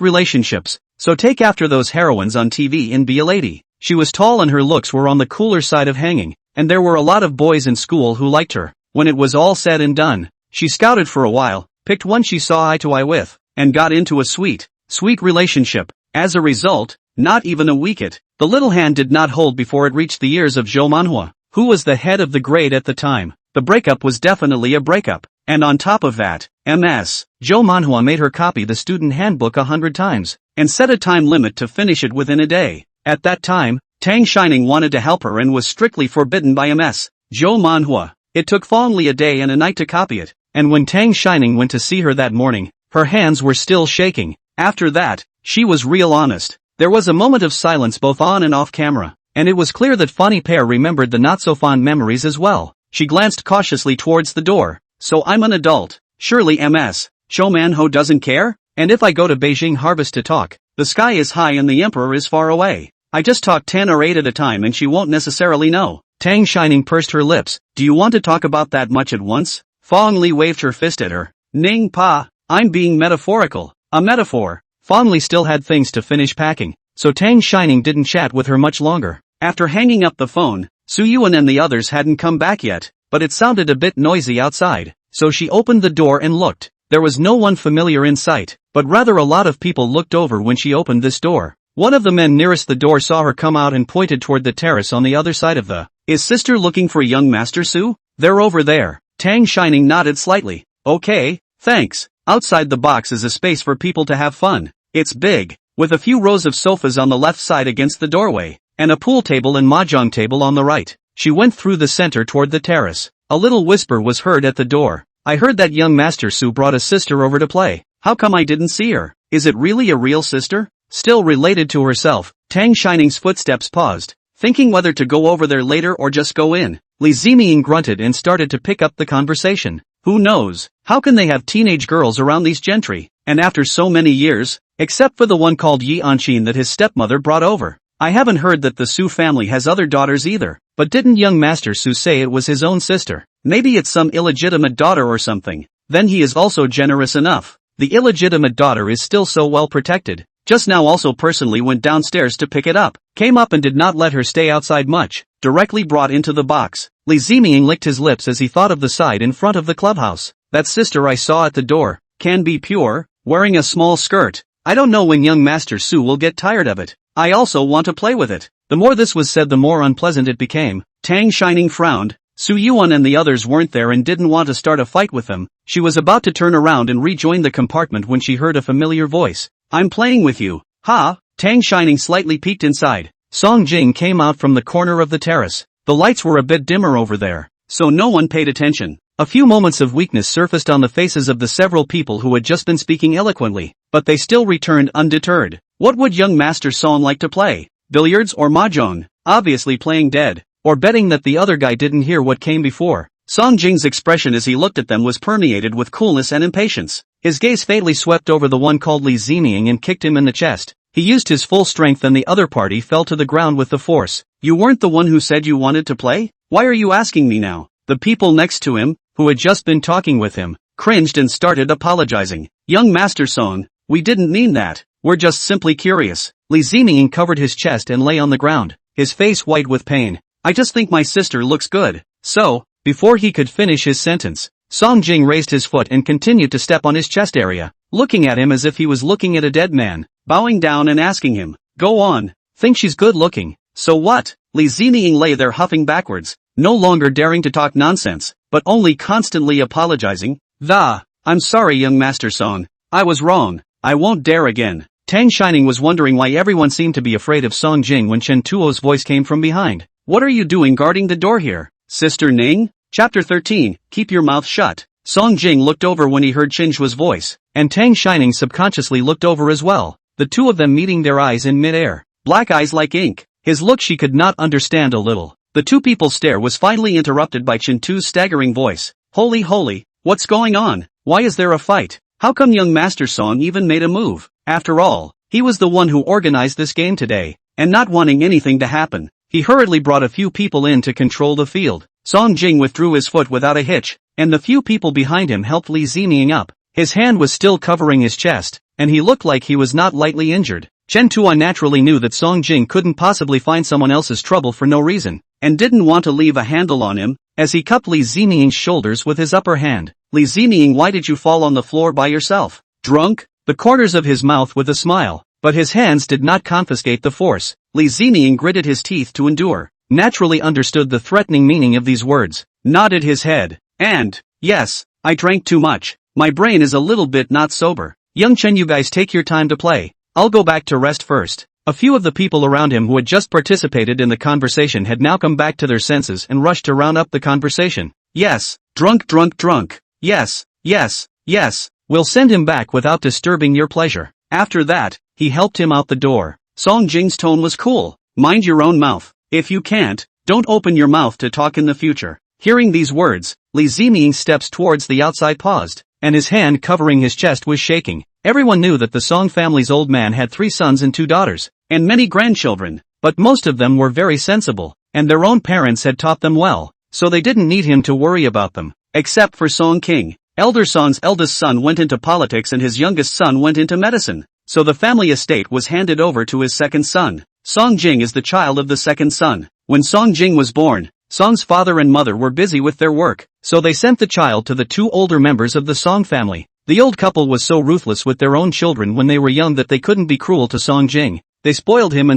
relationships. So take after those heroines on TV and be a lady. She was tall and her looks were on the cooler side of hanging, and there were a lot of boys in school who liked her. When it was all said and done, she scouted for a while, picked one she saw eye to eye with, and got into a sweet relationship. As a result, not even a week the little hand did not hold before it reached the ears of Zhou Manhwa, who was the head of the grade at the time. The breakup was definitely a breakup, and on top of that, Ms. Zhou Manhwa made her copy the student handbook 100 times, and set a time limit to finish it within a day. At that time, Tang Shining wanted to help her and was strictly forbidden by Ms. Zhou Manhwa. It took Fong Li a day and a night to copy it, and when Tang Shining went to see her that morning, her hands were still shaking. After that, she was real honest. There was a moment of silence both on and off camera, and it was clear that Funny Pear remembered the not-so-fond memories as well. She glanced cautiously towards the door. So I'm an adult. Surely Ms. Zhou Manhwa doesn't care? And if I go to Beijing Harvest to talk, the sky is high and the emperor is far away. I just talk 10 or 8 at a time and she won't necessarily know. Tang Shining pursed her lips. Do you want to talk about that much at once? Fong Li waved her fist at her. Ning Pa, I'm being metaphorical. A metaphor. Fong Li still had things to finish packing, so Tang Shining didn't chat with her much longer. After hanging up the phone, Su Yuan and the others hadn't come back yet, but it sounded a bit noisy outside, so she opened the door and looked. There was no one familiar in sight, but rather a lot of people looked over when she opened this door. One of the men nearest the door saw her come out and pointed toward the terrace on the other side of the. Is sister looking for young Master Su? They're over there. Tang Shining nodded slightly. Okay, thanks. Outside the box is a space for people to have fun. It's big, with a few rows of sofas on the left side against the doorway, and a pool table and mahjong table on the right. She went through the center toward the terrace. A little whisper was heard at the door. I heard that young Master Su brought a sister over to play. How come I didn't see her? Is it really a real sister? Still related to herself, Tang Shining's footsteps paused, thinking whether to go over there later or just go in. Li Ziming grunted and started to pick up the conversation. Who knows? How can they have teenage girls around these gentry? And after so many years, except for the one called Yi Anqin that his stepmother brought over. I haven't heard that the Su family has other daughters either. But didn't young Master Su say it was his own sister? Maybe it's some illegitimate daughter or something. then he is also generous enough. The illegitimate daughter is still so well protected. Just now also personally went downstairs to pick it up, came up and did not let her stay outside much, directly brought into the box. Li Ziming licked his lips as he thought of the side in front of the clubhouse. That sister I saw at the door, can be pure, wearing a small skirt. I don't know when young Master Su will get tired of it. I also want to play with it. The more this was said the more unpleasant it became. Tang Shining frowned. Su Yuan and the others weren't there and didn't want to start a fight with them. She was about to turn around and rejoin the compartment when she heard a familiar voice. I'm playing with you. Ha! Tang Shining slightly peeked inside. Song Jing came out from the corner of the terrace. The lights were a bit dimmer over there, so no one paid attention. A few moments of weakness surfaced on the faces of the several people who had just been speaking eloquently, but they still returned undeterred. What would young Master Song like to play? Billiards or mahjong? Obviously playing dead, or betting that the other guy didn't hear what came before. Song Jing's expression as he looked at them was permeated with coolness and impatience. His gaze fatally swept over the one called Li Ziming and kicked him in the chest. He used his full strength and the other party fell to the ground with the force. You weren't the one who said you wanted to play? Why are you asking me now? The people next to him, who had just been talking with him, cringed and started apologizing. Young Master Song, we didn't mean that. We're just simply curious. Li Ziming covered his chest and lay on the ground, his face white with pain. I just think my sister looks good. So, before he could finish his sentence, Song Jing raised his foot and continued to step on his chest area, looking at him as if he was looking at a dead man, bowing down and asking him, go on, think she's good looking. So what? Li Ziming lay there huffing backwards, no longer daring to talk nonsense, but only constantly apologizing. I'm sorry young Master Song, I was wrong, I won't dare again. Tang Shining was wondering why everyone seemed to be afraid of Song Jing when Chen Tuo's voice came from behind. What are you doing guarding the door here, Sister Ning? Chapter 13, Keep Your Mouth Shut. Song Jing looked over when he heard Chen Tuo's voice, and Tang Shining subconsciously looked over as well, the two of them meeting their eyes in mid-air, black eyes like ink. His look she could not understand a little. The two people's stare was finally interrupted by Chen Tuo's staggering voice. Holy, what's going on? Why is there a fight? How come young Master Song even made a move? After all, he was the one who organized this game today, and not wanting anything to happen, he hurriedly brought a few people in to control the field. Song Jing withdrew his foot without a hitch, and the few people behind him helped Li Ziming up. His hand was still covering his chest, and he looked like he was not lightly injured. Chen Tuo naturally knew that Song Jing couldn't possibly find someone else's trouble for no reason, and didn't want to leave a handle on him, as he cupped Li Ziming's shoulders with his upper hand. Li Ziming, why did you fall on the floor by yourself? Drunk? The corners of his mouth with a smile, but his hands did not confiscate the force. Li Ziming gritted his teeth to endure, naturally understood the threatening meaning of these words, nodded his head, and, yes, I drank too much. My brain is a little bit not sober. Young Chen, you guys take your time to play. I'll go back to rest first. A few of the people around him who had just participated in the conversation had now come back to their senses and rushed to round up the conversation. Yes, drunk. Yes. We'll send him back without disturbing your pleasure. After that, he helped him out the door. Song Jing's tone was cool. Mind your own mouth. If you can't, don't open your mouth to talk in the future. Hearing these words, Li Ziming's steps towards the outside paused, and his hand covering his chest was shaking. Everyone knew that the Song family's old man had 3 sons and 2 daughters, and many grandchildren, but most of them were very sensible, and their own parents had taught them well, so they didn't need him to worry about them, except for Song King. Elder Song's eldest son went into politics and his youngest son went into medicine, so the family estate was handed over to his second son. Song Jing is the child of the second son. When Song Jing was born, Song's father and mother were busy with their work, so they sent the child to the 2 older members of the Song family. The old couple was so ruthless with their own children when they were young that they couldn't be cruel to Song Jing. They spoiled him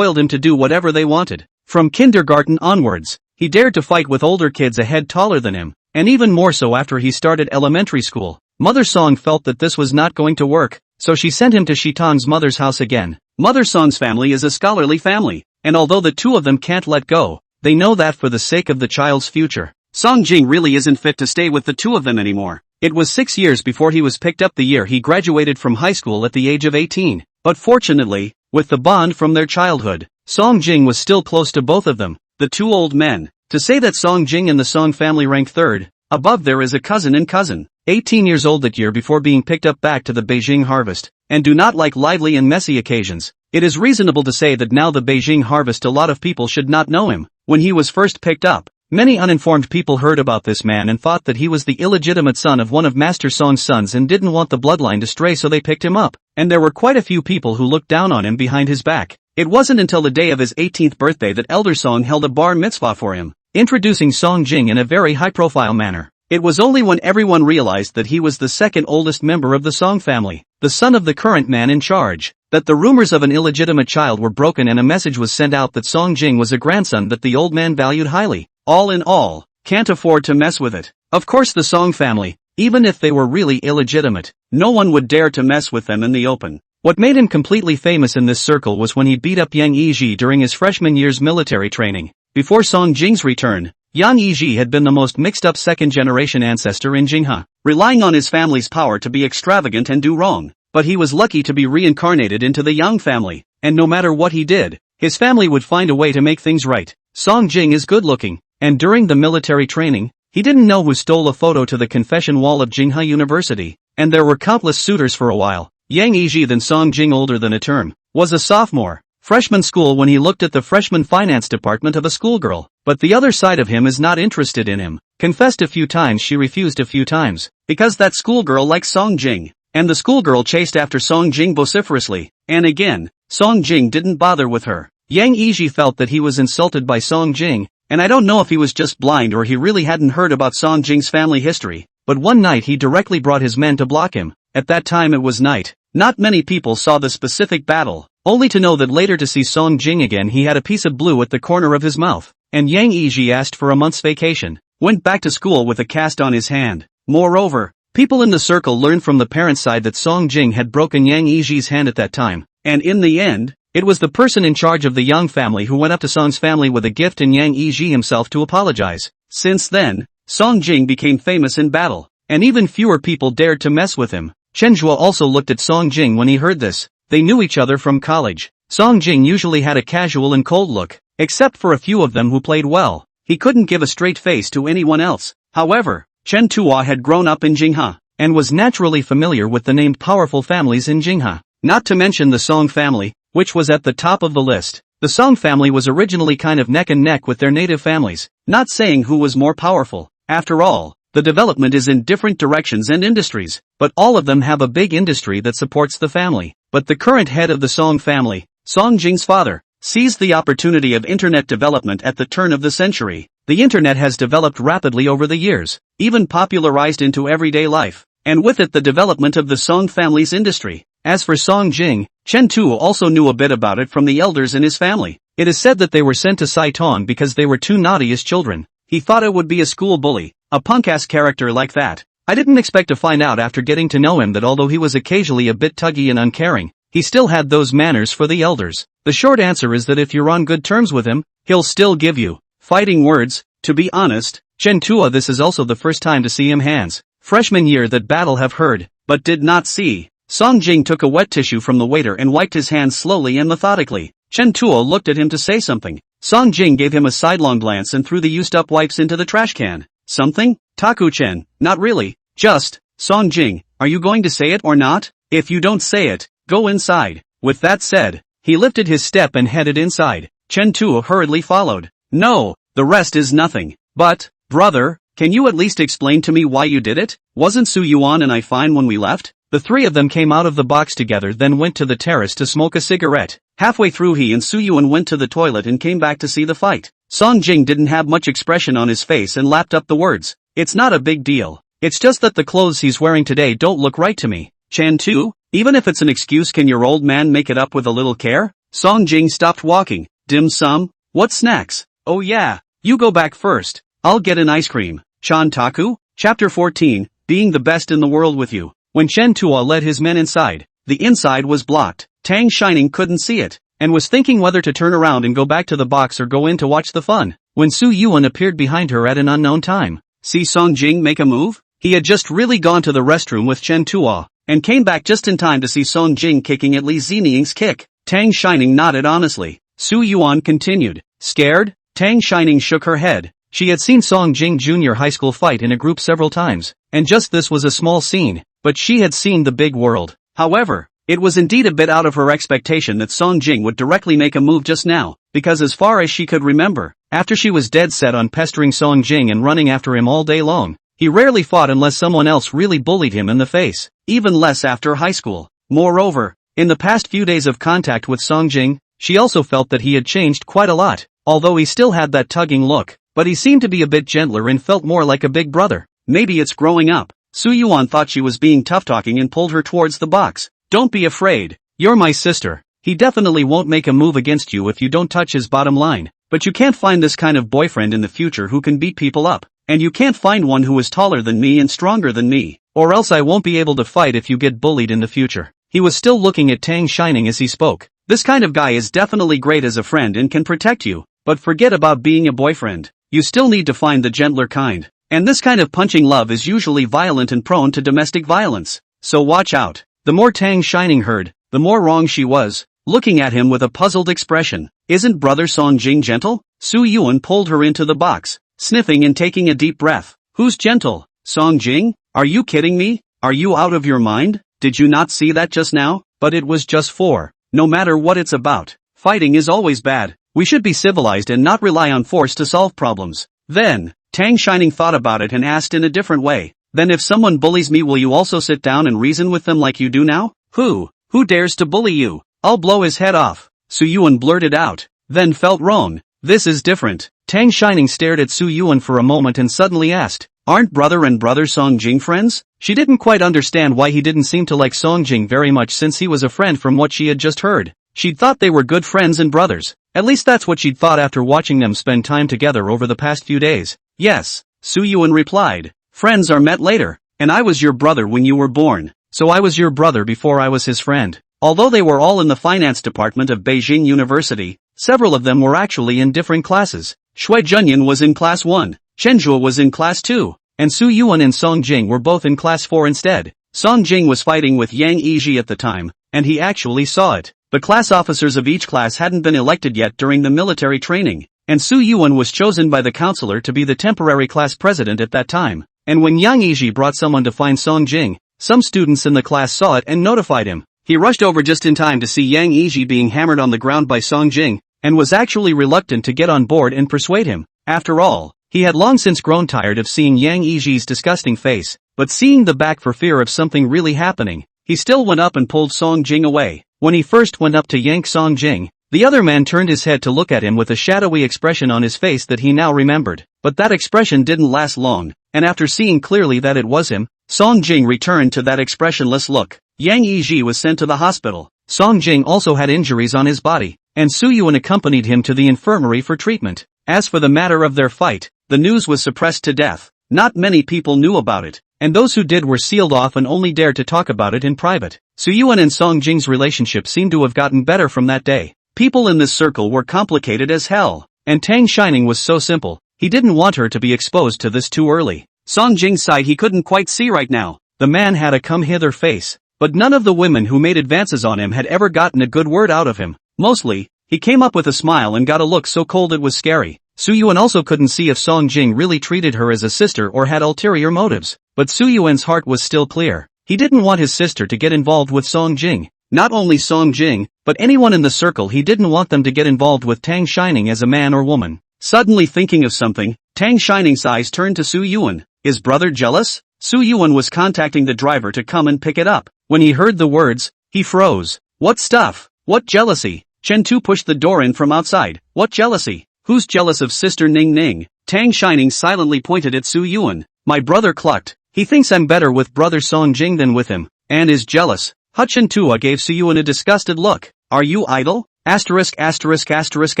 to do whatever they wanted. From kindergarten onwards, he dared to fight with older kids a head taller than him, and even more so after he started elementary school. Mother Song felt that this was not going to work, so she sent him to Shitong's mother's house again. Mother Song's family is a scholarly family, and although the 2 of them can't let go, they know that for the sake of the child's future, Song Jing really isn't fit to stay with the 2 of them anymore. It was 6 years before he was picked up the year he graduated from high school at the age of 18, but fortunately, with the bond from their childhood, Song Jing was still close to both of them, the 2 old men. To say that Song Jing and the Song family rank 3rd, above there is a cousin and cousin, 18 years old that year before being picked up back to the Beijing harvest, and do not like lively and messy occasions. It is reasonable to say that now the Beijing harvest a lot of people should not know him. When he was first picked up, Many uninformed people heard about this man and thought that he was the illegitimate son of one of Master Song's sons and didn't want the bloodline to stray, so they picked him up. And there were quite a few people who looked down on him behind his back. It wasn't until the day of his 18th birthday that Elder Song held a bar mitzvah for him, introducing Song Jing in a very high-profile manner. It was only when everyone realized that he was the second oldest member of the Song family, the son of the current man in charge, that the rumors of an illegitimate child were broken and a message was sent out that Song Jing was a grandson that the old man valued highly. All in all, can't afford to mess with it. Of course the Song family, even if they were really illegitimate, no one would dare to mess with them in the open. What made him completely famous in this circle was when he beat up Yang Yiji during his freshman year's military training. Before Song Jing's return, Yang Yiji had been the most mixed-up second-generation ancestor in Jinghua, relying on his family's power to be extravagant and do wrong. But he was lucky to be reincarnated into the Yang family, and no matter what he did, his family would find a way to make things right. Song Jing is good-looking, and during the military training, he didn't know who stole a photo to the confession wall of Jinghua University, and there were countless suitors for a while. Yang Yiji, then Song Jing, older than a term, was a sophomore, freshman school when he looked at the freshman finance department of a schoolgirl, but the other side of him is not interested in him. Confessed a few times, she refused a few times, because that schoolgirl likes Song Jing, and the schoolgirl chased after Song Jing vociferously, and again, Song Jing didn't bother with her. Yang Yiji felt that he was insulted by Song Jing, and I don't know if he was just blind or he really hadn't heard about Song Jing's family history, but one night he directly brought his men to block him. At that time it was night. Not many people saw the specific battle, only to know that later to see Song Jing again he had a piece of blue at the corner of his mouth, and Yang Yiji asked for a month's vacation, went back to school with a cast on his hand. Moreover, people in the circle learned from the parents' side that Song Jing had broken Yang Yiji's hand at that time, and in the end, it was the person in charge of the Yang family who went up to Song's family with a gift and Yang Yiji himself to apologize. Since then, Song Jing became famous in battle, and even fewer people dared to mess with him. Chen Zhuo also looked at Song Jing when he heard this. They knew each other from college. Song Jing usually had a casual and cold look, except for a few of them who played well. He couldn't give a straight face to anyone else. However, Chen Tuo had grown up in Jinghua, and was naturally familiar with the named powerful families in Jinghua, not to mention the Song family, which was at the top of the list. The Song family was originally kind of neck and neck with their native families, not saying who was more powerful. After all, the development is in different directions and industries, but all of them have a big industry that supports the family. But the current head of the Song family, Song Jing's father, seized the opportunity of internet development at the turn of the century. The internet has developed rapidly over the years, even popularized into everyday life, and with it the development of the Song family's industry. As for Song Jing, Chen Tu also knew a bit about it from the elders in his family. It is said that they were sent to Saiton because they were too naughty as children. He thought it would be a school bully, a punk-ass character like that. I didn't expect to find out after getting to know him that although he was occasionally a bit tuggy and uncaring, he still had those manners for the elders. The short answer is that if you're on good terms with him, he'll still give you fighting words. To be honest, Chen Tua, this is also the first time to see him hands. Freshman year that battle have heard, but did not see. Song Jing took a wet tissue from the waiter and wiped his hands slowly and methodically. Chen Tuo looked at him to say something. Song Jing gave him a sidelong glance and threw the used-up wipes into the trash can. Something? Taku-chen, not really. Just, Song Jing, are you going to say it or not? If you don't say it, go inside. With that said, he lifted his step and headed inside. Chen Tuo hurriedly followed. No, the rest is nothing. But, brother, can you at least explain to me why you did it? Wasn't Su Yuan and I fine when we left? The three of them came out of the box together, then went to the terrace to smoke a cigarette. Halfway through he and Su Yuan went to the toilet and came back to see the fight. Song Jing didn't have much expression on his face and lapped up the words. It's not a big deal. It's just that the clothes he's wearing today don't look right to me. Chan Tu, even if it's an excuse, can your old man make it up with a little care? Song Jing stopped walking. Dim sum? What snacks? Oh yeah, you go back first. I'll get an ice cream. Chan Taku? Chapter 14, Being the Best in the World with You. When Chen Tua led his men inside, the inside was blocked. Tang Shining couldn't see it, and was thinking whether to turn around and go back to the box or go in to watch the fun, when Su Yuan appeared behind her at an unknown time. See Song Jing make a move? He had just really gone to the restroom with Chen Tua, and came back just in time to see Song Jing kicking at Li Ziniying's kick. Tang Shining nodded honestly. Su Yuan continued. Scared? Tang Shining shook her head. She had seen Song Jing Junior High School fight in a group several times, and just this was a small scene, but she had seen the big world. However, it was indeed a bit out of her expectation that Song Jing would directly make a move just now. because as far as she could remember, after she was dead set on pestering Song Jing and running after him all day long, he rarely fought unless someone else really bullied him in the face, even less after high school. Moreover, in the past few days of contact with Song Jing, she also felt that he had changed quite a lot, although he still had that tugging look, but he seemed to be a bit gentler and felt more like a big brother. Maybe it's growing up. Su Yuan thought she was being tough-talking and pulled her towards the box. Don't be afraid. You're my sister. He definitely won't make a move against you if you don't touch his bottom line. But you can't find this kind of boyfriend in the future who can beat people up. And you can't find one who is taller than me and stronger than me. Or else I won't be able to fight if you get bullied in the future. He was still looking at Tang Shining as he spoke. This kind of guy is definitely great as a friend and can protect you. But forget about being a boyfriend. You still need to find the gentler kind. And this kind of punching love is usually violent and prone to domestic violence. So watch out. The more Tang Shining heard, the more wrong she was, looking at him with a puzzled expression. Isn't brother Song Jing gentle? Su Yuan pulled her into the box, sniffing and taking a deep breath. Who's gentle? Song Jing? Are you kidding me? Are you out of your mind? Did you not see that just now? But it was just for. No matter what it's about, fighting is always bad. We should be civilized and not rely on force to solve problems. Then, Tang Shining thought about it and asked in a different way. Then if someone bullies me, will you also sit down and reason with them like you do now? Who dares to bully you? I'll blow his head off. Su Yuan blurted out, then felt wrong. This is different. Tang Shining stared at Su Yuan for a moment and suddenly asked, aren't brother and brother Song Jing friends? She didn't quite understand why he didn't seem to like Song Jing very much since he was a friend from what she had just heard. She'd thought they were good friends and brothers. At least that's what she'd thought after watching them spend time together over the past few days. Yes, Su Yuan replied. Friends are met later, and I was your brother when you were born, so I was your brother before I was his friend. Although they were all in the finance department of Beijing University, several of them were actually in different classes. Shui Junyan was in class 1, Chen Zhuo was in class 2, and Su Yuan and Song Jing were both in class 4 instead. Song Jing was fighting with Yang Yizhi at the time, and he actually saw it. The class officers of each class hadn't been elected yet during the military training, and Su Yuan was chosen by the counselor to be the temporary class president at that time. And when Yang Yizhi brought someone to find Song Jing, some students in the class saw it and notified him. He rushed over just in time to see Yang Yizhi being hammered on the ground by Song Jing, and was actually reluctant to get on board and persuade him. After all, he had long since grown tired of seeing Yang Yizhi's disgusting face, but seeing the back for fear of something really happening, he still went up and pulled Song Jing away. When he first went up to yank Song Jing, the other man turned his head to look at him with a shadowy expression on his face that he now remembered. But that expression didn't last long, and after seeing clearly that it was him, Song Jing returned to that expressionless look. Yang Yizhi was sent to the hospital. Song Jing also had injuries on his body, and Su Yuan accompanied him to the infirmary for treatment. As for the matter of their fight, the news was suppressed to death. Not many people knew about it, and those who did were sealed off and only dared to talk about it in private. Su Yuan and Song Jing's relationship seemed to have gotten better from that day. People in this circle were complicated as hell, and Tang Shining was so simple, he didn't want her to be exposed to this too early. Song Jing's side he couldn't quite see right now. The man had a come-hither face, but none of the women who made advances on him had ever gotten a good word out of him. Mostly, he came up with a smile and got a look so cold it was scary. Su Yuan also couldn't see if Song Jing really treated her as a sister or had ulterior motives, but Su Yuan's heart was still clear. He didn't want his sister to get involved with Song Jing. Not only Song Jing, but anyone in the circle. He didn't want them to get involved with Tang Shining as a man or woman. Suddenly thinking of something, Tang Shining's eyes turned to Su Yuan. Is brother jealous? Su Yuan was contacting the driver to come and pick it up. When he heard the words, he froze. What stuff? What jealousy? Chen Tu pushed the door in from outside. What jealousy? Who's jealous of sister Ning Ning? Tang Shining silently pointed at Su Yuan. My brother clucked. He thinks I'm better with brother Song Jing than with him, and is jealous. Chen Tua gave Su Yuan a disgusted look. Are you idle? Asterisk asterisk asterisk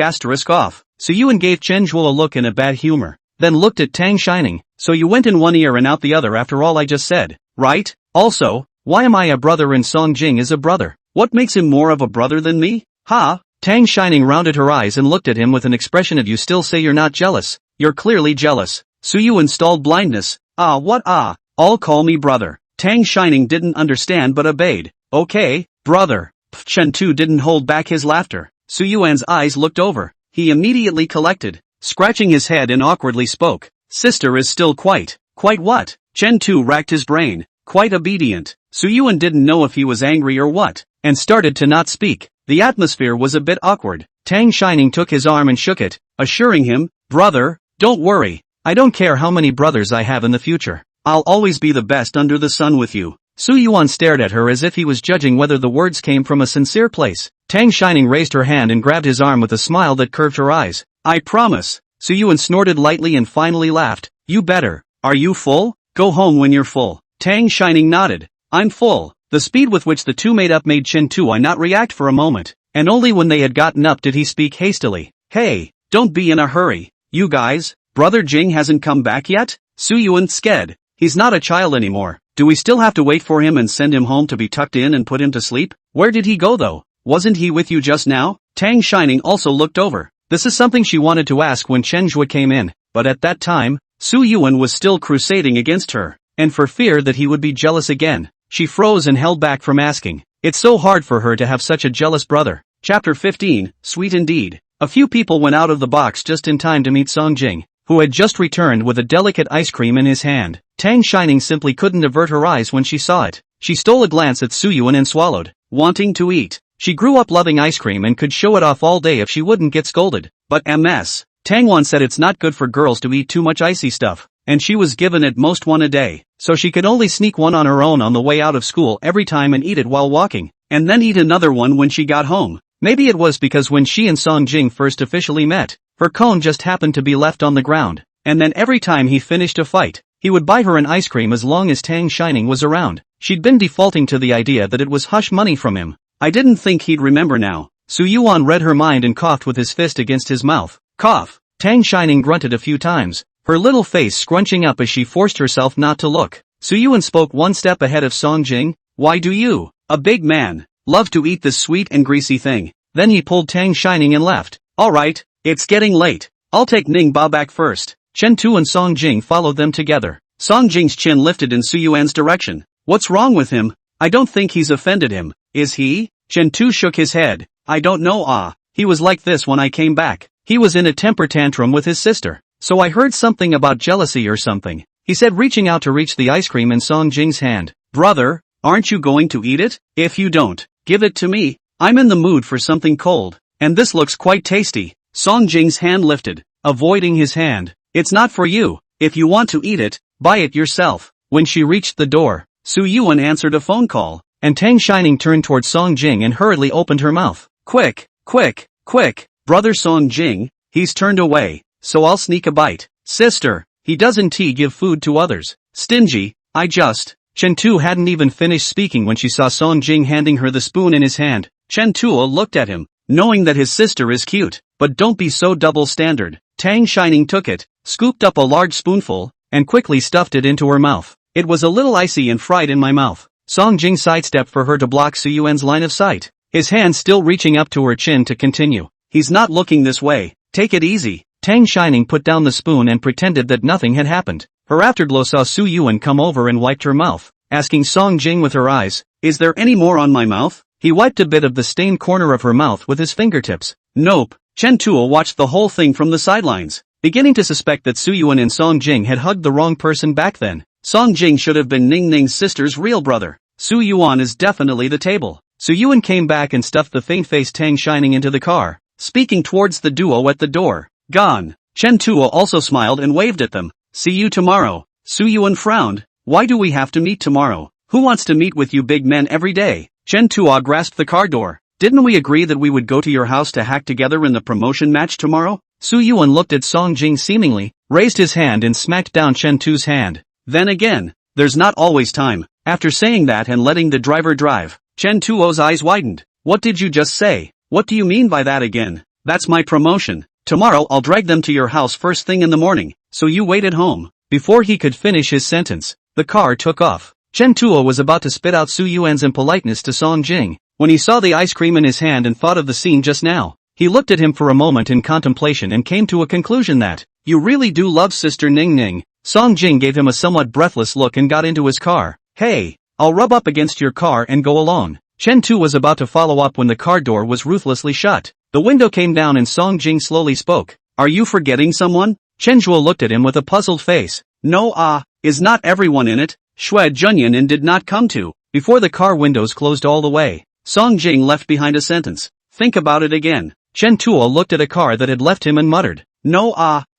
asterisk off. Su Yuan gave Chen Zhuo a look in a bad humor, then looked at Tang Shining. So you went in one ear and out the other after all I just said, right? Also, why am I a brother and Song Jing is a brother? What makes him more of a brother than me? Ha? Tang Shining rounded her eyes and looked at him with an expression of you still say you're not jealous. You're clearly jealous. Su Yuan stalled blindness. Ah what ah? All call me brother. Tang Shining didn't understand but obeyed. Okay, brother. Chen Tu didn't hold back his laughter. Su Yuan's eyes looked over. He immediately collected. Scratching his head and awkwardly spoke. Sister is still quite what? Chen Tu racked his brain. Quite obedient. Su Yuan didn't know if he was angry or what, and started to not speak. The atmosphere was a bit awkward. Tang Shining took his arm and shook it, assuring him, "Brother, don't worry. I don't care how many brothers I have in the future. I'll always be the best under the sun with you." Su Yuan stared at her as if he was judging whether the words came from a sincere place. Tang Shining raised her hand and grabbed his arm with a smile that curved her eyes. "I promise." Su Yuan snorted lightly and finally laughed. "You better. Are you full? Go home when you're full." Tang Shining nodded. "I'm full." The speed with which the two made up made Chen Tuo not react for a moment, and only when they had gotten up did he speak hastily. "Hey, don't be in a hurry. You guys, Brother Jing hasn't come back yet?" Su Yuan sked. "He's not a child anymore. Do we still have to wait for him and send him home to be tucked in and put him to sleep? Where did he go though? Wasn't he with you just now?" Tang Shining also looked over. This is something she wanted to ask when Chen Zhua came in, but at that time, Su Yuan was still crusading against her, and for fear that he would be jealous again, she froze and held back from asking. It's so hard for her to have such a jealous brother. Chapter 15, Sweet Indeed. A few people went out of the box just in time to meet Song Jing, who had just returned with a delicate ice cream in his hand. Tang Shining simply couldn't avert her eyes when she saw it. She stole a glance at Su Yuan and swallowed, wanting to eat. She grew up loving ice cream and could show it off all day if she wouldn't get scolded. But Ms. Tang Wan said it's not good for girls to eat too much icy stuff, and she was given at most one a day, so she could only sneak one on her own on the way out of school every time and eat it while walking, and then eat another one when she got home. Maybe it was because when she and Song Jing first officially met, her cone just happened to be left on the ground, and then every time he finished a fight, he would buy her an ice cream as long as Tang Shining was around. She'd been defaulting to the idea that it was hush money from him. I didn't think he'd remember now. Su Yuan read her mind and coughed with his fist against his mouth. Cough. Tang Shining grunted a few times, her little face scrunching up as she forced herself not to look. Su Yuan spoke one step ahead of Song Jing. "Why do you, a big man, love to eat this sweet and greasy thing?" Then he pulled Tang Shining and left. "Alright, it's getting late. I'll take Ning Ba back first." Chen Tu and Song Jing followed them together. Song Jing's chin lifted in Su Yuan's direction. "What's wrong with him? I don't think he's offended him, is he?" Chen Tu shook his head. "I don't know. He was like this when I came back. He was in a temper tantrum with his sister. So I heard something about jealousy or something," he said, reaching out to reach the ice cream in Song Jing's hand. "Brother, aren't you going to eat it? If you don't, give it to me. I'm in the mood for something cold, and this looks quite tasty." Song Jing's hand lifted, avoiding his hand. "It's not for you. If you want to eat it, buy it yourself." When she reached the door, Su Yuan answered a phone call, and Tang Shining turned toward Song Jing and hurriedly opened her mouth. "Quick, quick, quick, Brother Song Jing, he's turned away, so I'll sneak a bite." "Sister, he doesn't give food to others. Stingy, I just..." Chen Tu hadn't even finished speaking when she saw Song Jing handing her the spoon in his hand. Chen Tuo looked at him, knowing that his sister is cute, but don't be so double standard. Tang Shining took it, scooped up a large spoonful, and quickly stuffed it into her mouth. "It was a little icy and fried in my mouth." Song Jing sidestepped for her to block Su Yuan's line of sight, his hand still reaching up to her chin to continue. "He's not looking this way. Take it easy." Tang Shining put down the spoon and pretended that nothing had happened. Her afterglow saw Su Yuan come over and wiped her mouth, asking Song Jing with her eyes, "Is there any more on my mouth?" He wiped a bit of the stained corner of her mouth with his fingertips. "Nope." Chen Tuo watched the whole thing from the sidelines, beginning to suspect that Su Yuan and Song Jing had hugged the wrong person back then. Song Jing should have been Ning Ning's sister's real brother. Su Yuan is definitely the table. Su Yuan came back and stuffed the faint-faced Tang Shining into the car, speaking towards the duo at the door. "Gone." Chen Tuo also smiled and waved at them. "See you tomorrow." Su Yuan frowned. "Why do we have to meet tomorrow? Who wants to meet with you big men every day?" Chen Tuo grasped the car door. "Didn't we agree that we would go to your house to hack together in the promotion match tomorrow?" Su Yuan looked at Song Jing seemingly, raised his hand and smacked down Chen Tu's hand. "Then again, there's not always time." After saying that and letting the driver drive, Chen Tuo's eyes widened. "What did you just say? What do you mean by that again?" "That's my promotion. Tomorrow I'll drag them to your house first thing in the morning, so you wait at home." Before he could finish his sentence, the car took off. Chen Tuo was about to spit out Su Yuan's impoliteness to Song Jing, when he saw the ice cream in his hand and thought of the scene just now. He looked at him for a moment in contemplation and came to a conclusion that, "You really do love Sister Ning Ning." Song Jing gave him a somewhat breathless look and got into his car. "Hey, I'll rub up against your car and go along." Chen Tu was about to follow up when the car door was ruthlessly shut. The window came down and Song Jing slowly spoke. "Are you forgetting someone?" Chen Zhuo looked at him with a puzzled face. "No, is not everyone in it?" Xue Junyan did not come to, before the car windows closed all the way. Song Jing left behind a sentence. "Think about it again." Chen Tuo looked at a car that had left him and muttered, "No,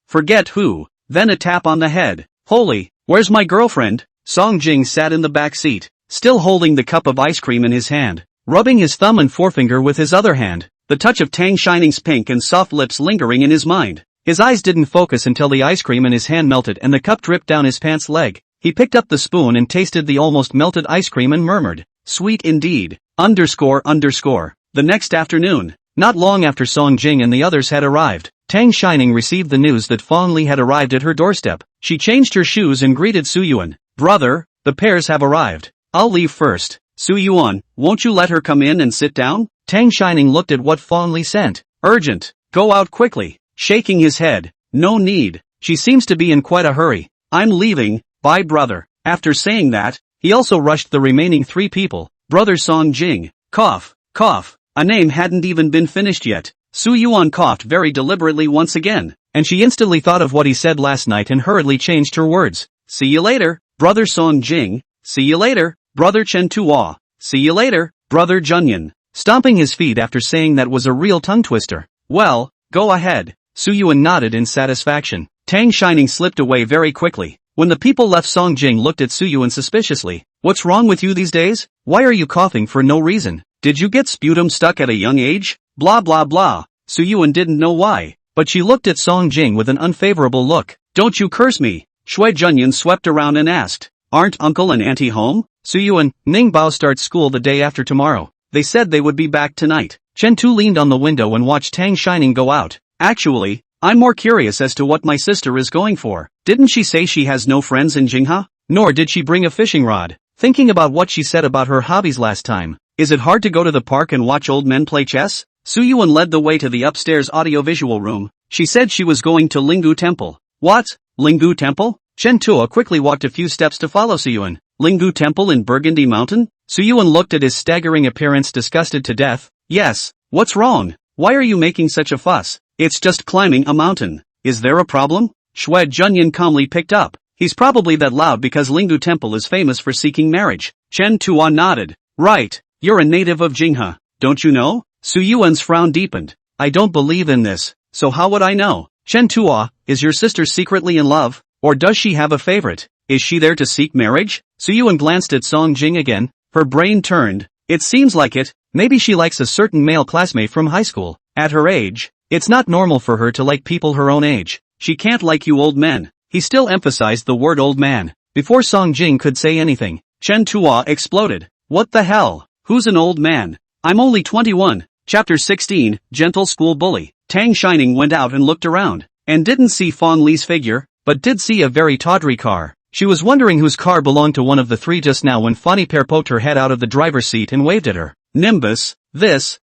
forget who." Then a tap on the head. "Holy, where's my girlfriend?" Song Jing sat in the back seat, still holding the cup of ice cream in his hand, rubbing his thumb and forefinger with his other hand, the touch of Tang Shining's pink and soft lips lingering in his mind. His eyes didn't focus until the ice cream in his hand melted and the cup dripped down his pants leg. He picked up the spoon and tasted the almost melted ice cream and murmured, "Sweet indeed." The next afternoon, not long after Song Jing and the others had arrived, Tang Shining received the news that Fong Li had arrived at her doorstep. She changed her shoes and greeted Su Yuan. "Brother, the pairs have arrived. I'll leave first." "Su Yuan, won't you let her come in and sit down?" Tang Shining looked at what Fong Li sent. "Urgent. Go out quickly." Shaking his head, "No need. She seems to be in quite a hurry. I'm leaving, bye brother." After saying that, he also rushed the remaining 3 people. Brother Song Jing. Cough, cough. A name hadn't even been finished yet. Su Yuan coughed very deliberately once again, and she instantly thought of what he said last night and hurriedly changed her words. "See you later, brother Song Jing. See you later, brother Chen Tuo. See you later, brother Junyan." Stomping his feet after saying that was a real tongue twister. "Well, go ahead." Su Yuan nodded in satisfaction. Tang Shining slipped away very quickly. When the people left, Song Jing looked at Su Yuan suspiciously. "What's wrong with you these days? Why are you coughing for no reason? Did you get sputum stuck at a young age?" Blah blah blah. Su Yuan didn't know why, but she looked at Song Jing with an unfavorable look. "Don't you curse me." Shui Junyan swept around and asked, "Aren't uncle and auntie home?" Su Yuan, "Ning Bao starts school the day after tomorrow. They said they would be back tonight." Chen Tu leaned on the window and watched Tang Shining go out. "Actually, I'm more curious as to what my sister is going for. Didn't she say she has no friends in Jingha? Nor did she bring a fishing rod?" Thinking about what she said about her hobbies last time, is it hard to go to the park and watch old men play chess? Su Yuan led the way to the upstairs audiovisual room. She said she was going to Linggu Temple. "What? Linggu Temple?" Chen Tua quickly walked a few steps to follow Su Yuan. "Linggu Temple in Burgundy Mountain?" Su Yuan looked at his staggering appearance, disgusted to death. "Yes, what's wrong? Why are you making such a fuss? It's just climbing a mountain. Is there a problem?" Shui Junyan calmly picked up. "He's probably that loud because Linggu Temple is famous for seeking marriage." Chen Tua nodded. "Right, you're a native of Jingha, don't you know?" Su Yuan's frown deepened. "I don't believe in this, so how would I know?" Chen Tua, "Is your sister secretly in love, or does she have a favorite? Is she there to seek marriage?" Su Yuan glanced at Song Jing again. Her brain turned. "It seems like it. Maybe she likes a certain male classmate from high school. At her age, it's not normal for her to like people her own age. She can't like you old men." He still emphasized the word old man. Before Song Jing could say anything, Chen Tua exploded. "What the hell? Who's an old man? I'm only 21. Chapter 16, Gentle School Bully. Tang Shining went out and looked around, and didn't see Fong Li's figure, but did see a very tawdry car. She was wondering whose car belonged to one of the 3 just now when Fanny Pear poked her head out of the driver's seat and waved at her. "Nimbus,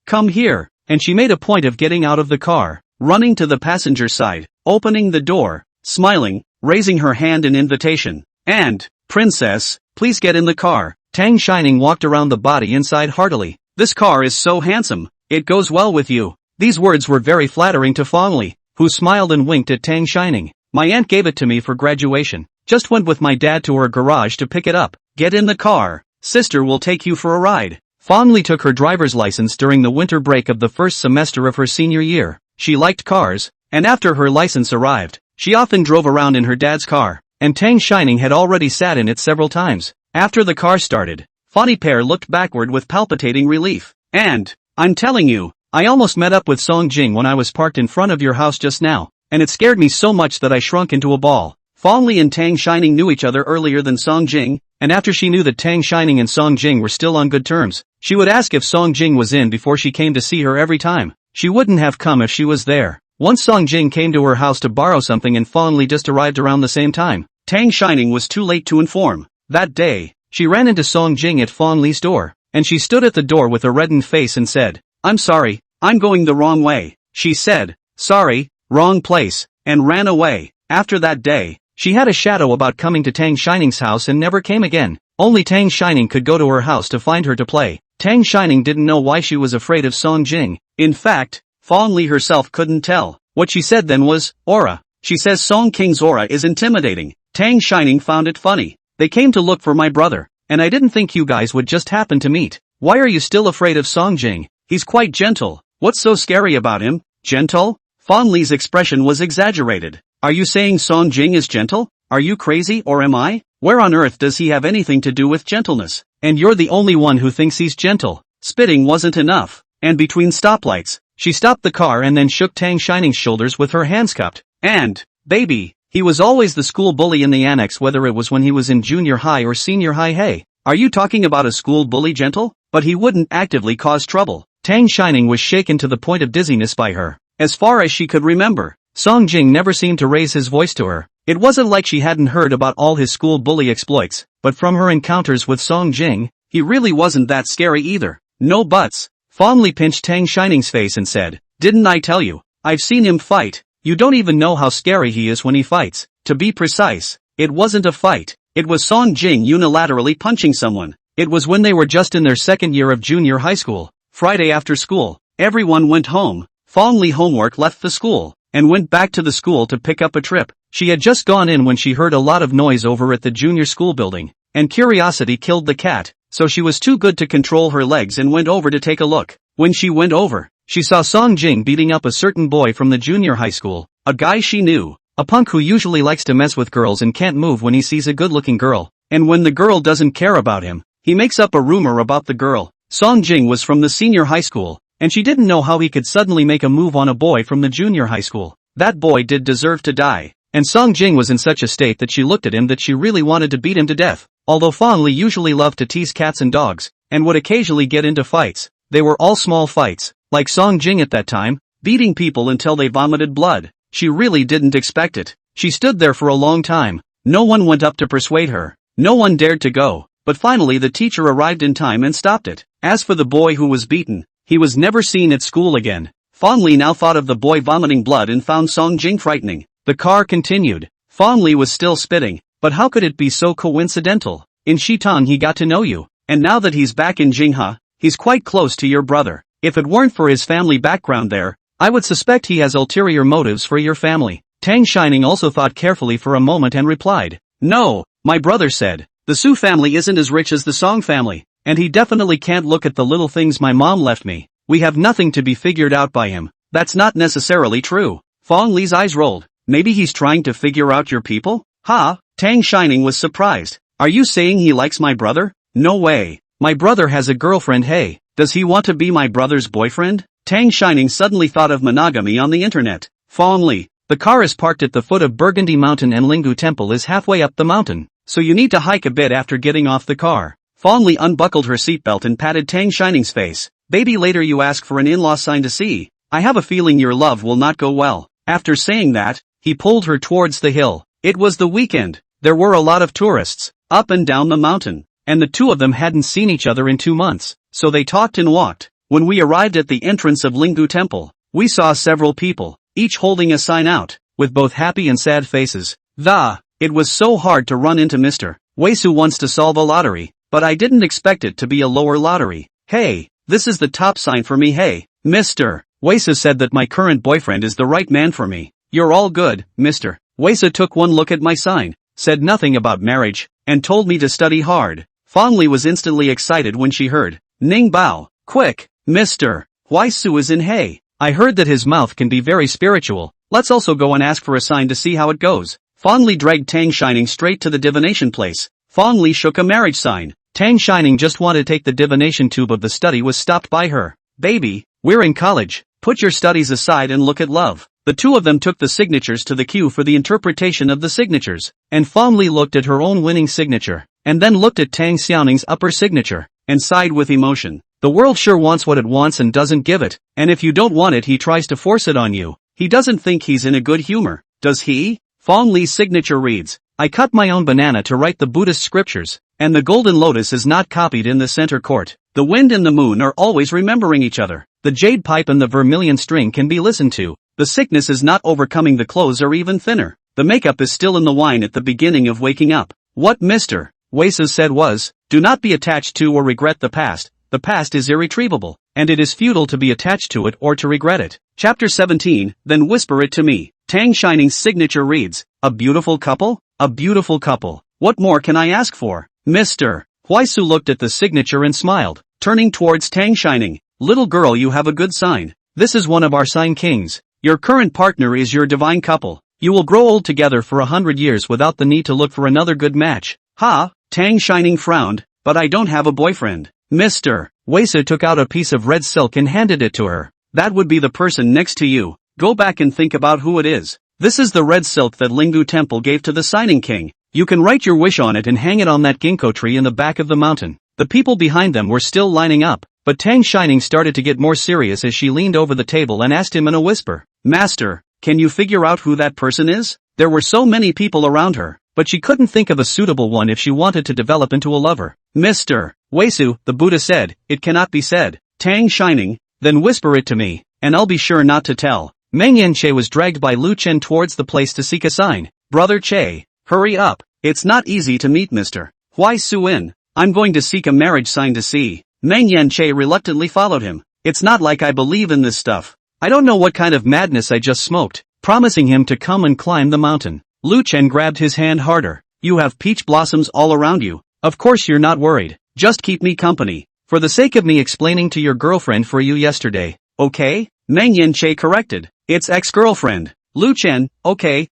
come here," and she made a point of getting out of the car, running to the passenger side, opening the door, smiling, raising her hand in invitation, and, "Princess, please get in the car." Tang Shining walked around the body inside heartily. "This car is so handsome, it goes well with you." These words were very flattering to Fong Li, who smiled and winked at Tang Shining. "My aunt gave it to me for graduation. Just went with my dad to her garage to pick it up." "Get in the car. Sister will take you for a ride." Fong Li took her driver's license during the winter break of the first semester of her senior year. She liked cars, and after her license arrived, she often drove around in her dad's car, and Tang Shining had already sat in it several times. After the car started, Fanny Pear looked backward with palpitating relief. "And, I'm telling you, I almost met up with Song Jing when I was parked in front of your house just now, and it scared me so much that I shrunk into a ball." Fong Li and Tang Shining knew each other earlier than Song Jing, and after she knew that Tang Shining and Song Jing were still on good terms, she would ask if Song Jing was in before she came to see her every time. She wouldn't have come if she was there. Once Song Jing came to her house to borrow something and Fong Li just arrived around the same time. Tang Shining was too late to inform. That day, she ran into Song Jing at Fong Li's door, and she stood at the door with a reddened face and said, "I'm sorry, I'm going the wrong way." She said, "Sorry, wrong place," and ran away. After that day, she had a shadow about coming to Tang Shining's house and never came again. Only Tang Shining could go to her house to find her to play. Tang Shining didn't know why she was afraid of Song Jing. In fact, Fong Li herself couldn't tell. What she said then was, "Aura. She says Song King's aura is intimidating." Tang Shining found it funny. "They came to look for my brother, and I didn't think you guys would just happen to meet. Why are you still afraid of Song Jing? He's quite gentle." What's so scary about him? Gentle? Fan Li's expression was exaggerated. Are you saying Song Jing is gentle? Are you crazy or am I? Where on earth does he have anything to do with gentleness? And you're the only one who thinks he's gentle. Spitting wasn't enough. And between stoplights, she stopped the car and then shook Tang Shining's shoulders with her hands cupped. And, baby, he was always the school bully in the annex, whether it was when he was in junior high or senior high. Hey, are you talking about a school bully gentle? But he wouldn't actively cause trouble. Tang Shining was shaken to the point of dizziness by her. As far as she could remember, Song Jing never seemed to raise his voice to her. It wasn't like she hadn't heard about all his school bully exploits, but from her encounters with Song Jing, he really wasn't that scary either. No buts. Fan Li pinched Tang Shining's face and said, "Didn't I tell you? I've seen him fight. You don't even know how scary he is when he fights." To be precise, it wasn't a fight. It was Song Jing unilaterally punching someone. It was when they were just in their second year of junior high school. Friday after school, everyone went home. Fan Li homework left the school, and went back to the school to pick up a trip. She had just gone in when she heard a lot of noise over at the junior school building, and curiosity killed the cat, so she was too good to control her legs and went over to take a look. When she went over, she saw Song Jing beating up a certain boy from the junior high school, a guy she knew, a punk who usually likes to mess with girls and can't move when he sees a good-looking girl, and when the girl doesn't care about him, he makes up a rumor about the girl. Song Jing was from the senior high school, and she didn't know how he could suddenly make a move on a boy from the junior high school. That boy did deserve to die. And Song Jing was in such a state that she looked at him that she really wanted to beat him to death. Although Fan Li usually loved to tease cats and dogs, and would occasionally get into fights, they were all small fights, like Song Jing at that time, beating people until they vomited blood. She really didn't expect it. She stood there for a long time. No one went up to persuade her. No one dared to go. But finally the teacher arrived in time and stopped it. As for the boy who was beaten, he was never seen at school again. Fan Li now thought of the boy vomiting blood and found Song Jing frightening. The car continued. Fan Li was still spitting, but how could it be so coincidental? In Shitong he got to know you, and now that he's back in Jinghe, he's quite close to your brother. If it weren't for his family background there, I would suspect he has ulterior motives for your family. Tang Shining also thought carefully for a moment and replied, "No, my brother said, the Su family isn't as rich as the Song family, and he definitely can't look at the little things my mom left me. We have nothing to be figured out by him." That's not necessarily true. Fan Li's eyes rolled. Maybe he's trying to figure out your people? Ha? Tang Shining was surprised. Are you saying he likes my brother? No way. My brother has a girlfriend. Hey, does he want to be my brother's boyfriend? Tang Shining suddenly thought of monogamy on the internet. Fan Li, the car is parked at the foot of Burgundy Mountain and Linggu Temple is halfway up the mountain, so you need to hike a bit after getting off the car. Fan Li unbuckled her seatbelt and patted Tang Shining's face. Baby, later you ask for an in-law sign to see. I have a feeling your love will not go well. After saying that, he pulled her towards the hill. It was the weekend. There were a lot of tourists, up and down the mountain, and the two of them hadn't seen each other in 2 months, so they talked and walked. When we arrived at the entrance of Linggu Temple, we saw several people, each holding a sign out, with both happy and sad faces. It was so hard to run into Mr. Weisu wants to solve a lottery, but I didn't expect it to be a lower lottery. Hey, this is the top sign for me. Hey, Mr. Weisu said that my current boyfriend is the right man for me. You're all good, Mr. Weisu took one look at my sign, said nothing about marriage, and told me to study hard. Fan Li was instantly excited when she heard, "Ning Bao, quick, Mr. Weisu is in. Hey, I heard that his mouth can be very spiritual. Let's also go and ask for a sign to see how it goes." Fan Li dragged Tang Shining straight to the divination place. Fan Li shook a marriage sign. Tang Shining just wanted to take the divination tube of the study was stopped by her. "Baby, we're in college. Put your studies aside and look at love." The two of them took the signatures to the queue for the interpretation of the signatures, and Fan Li looked at her own winning signature, and then looked at Tang Xiaoning's upper signature, and sighed with emotion. The world sure wants what it wants and doesn't give it, and if you don't want it he tries to force it on you. He doesn't think he's in a good humor, does he? Fan Li's signature reads, "I cut my own banana to write the Buddhist scriptures, and the golden lotus is not copied in the center court. The wind and the moon are always remembering each other. The jade pipe and the vermilion string can be listened to. The sickness is not overcoming, the clothes are even thinner. The makeup is still in the wine at the beginning of waking up." What Mr. Weisu said was, "Do not be attached to or regret the past. The past is irretrievable, and it is futile to be attached to it or to regret it." Chapter 17, Then Whisper It to Me. Tang Shining's signature reads, "A beautiful couple? A beautiful couple. What more can I ask for?" Mr. Weisu looked at the signature and smiled, turning towards Tang Shining. "Little girl, you have a good sign. This is one of our sign kings. Your current partner is your divine couple. You will grow old together for 100 years without the need to look for another good match. Ha, Tang Shining frowned, but I don't have a boyfriend. Mr. Weisa took out a piece of red silk and handed it to her. That would be the person next to you. Go back and think about who it is. This is the red silk that Lingu Temple gave to the signing king. You can write your wish on it and hang it on that ginkgo tree in the back of the mountain. The people behind them were still lining up, but Tang Shining started to get more serious as she leaned over the table and asked him in a whisper, Master, can you figure out who that person is? There were so many people around her, but she couldn't think of a suitable one if she wanted to develop into a lover. Mr. Weisu, the Buddha said, it cannot be said. Tang Shining, then whisper it to me, and I'll be sure not to tell. Meng Yanche was dragged by Lu Chen towards the place to seek a sign. Brother Che, hurry up. It's not easy to meet Mr. Huai Suin. I'm going to seek a marriage sign to see. Meng Yanche reluctantly followed him. It's not like I believe in this stuff. I don't know what kind of madness I just smoked, promising him to come and climb the mountain. Lu Chen grabbed his hand harder. You have peach blossoms all around you. Of course you're not worried. Just keep me company. For the sake of me explaining to your girlfriend for you yesterday. Okay? Meng Yanche corrected. It's ex-girlfriend. Lu Chen, okay.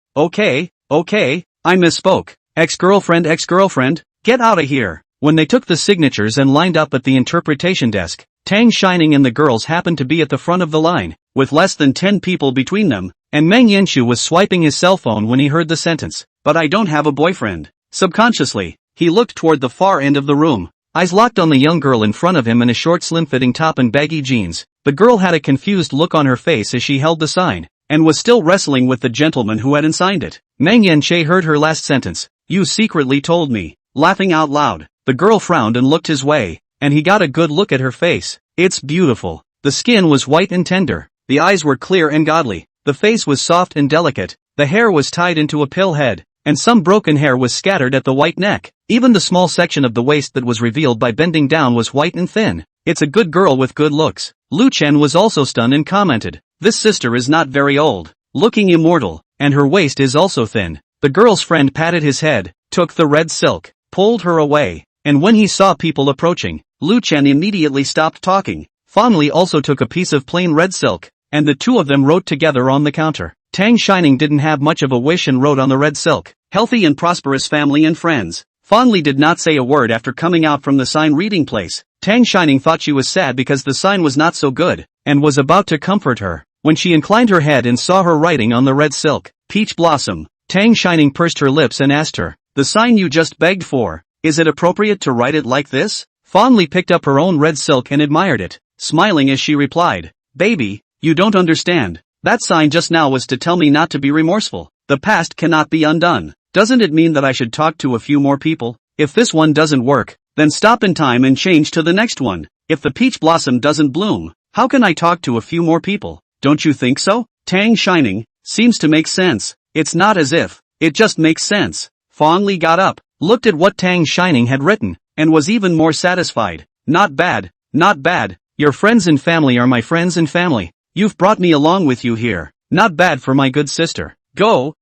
I misspoke. Ex-girlfriend. Get out of here. When they took the signatures and lined up at the interpretation desk, Tang Shining and the girls happened to be at the front of the line, with less than 10 people between them, and Meng Yanshu was swiping his cell phone when he heard the sentence, but I don't have a boyfriend. Subconsciously, he looked toward the far end of the room, eyes locked on the young girl in front of him in a short slim-fitting top and baggy jeans. The girl had a confused look on her face as she held the sign, and was still wrestling with the gentleman who hadn't signed it. Meng Yanche heard her last sentence. You secretly told me. Laughing out loud, the girl frowned and looked his way, and he got a good look at her face. It's beautiful. The skin was white and tender, the eyes were clear and godly, the face was soft and delicate, the hair was tied into a pill head, and some broken hair was scattered at the white neck. Even the small section of the waist that was revealed by bending down was white and thin. It's a good girl with good looks. Lu Chen was also stunned and commented, this sister is not very old, looking immortal, and her waist is also thin. The girl's friend patted his head, took the red silk, pulled her away, and when he saw people approaching, Lu Chen immediately stopped talking. Fondly also took a piece of plain red silk, and the two of them wrote together on the counter. Tang Shining didn't have much of a wish and wrote on the red silk, healthy and prosperous family and friends. Fondly did not say a word after coming out from the sign reading place. Tang Shining thought she was sad because the sign was not so good, and was about to comfort her, when she inclined her head and saw her writing on the red silk, Peach Blossom. Tang Shining pursed her lips and asked her, the sign you just begged for, is it appropriate to write it like this? Fondly picked up her own red silk and admired it, smiling as she replied, baby, you don't understand. That sign just now was to tell me not to be remorseful. The past cannot be undone. Doesn't it mean that I should talk to a few more people? If this one doesn't work, then stop in time and change to the next one. If the peach blossom doesn't bloom, how can I talk to a few more people? Don't you think so? Tang Shining, seems to make sense. It's not as if, it just makes sense. Fondly got up, looked at what Tang Shining had written, and was even more satisfied. Not bad. Your friends and family are my friends and family. You've brought me along with you here. Not bad for my good sister. Go.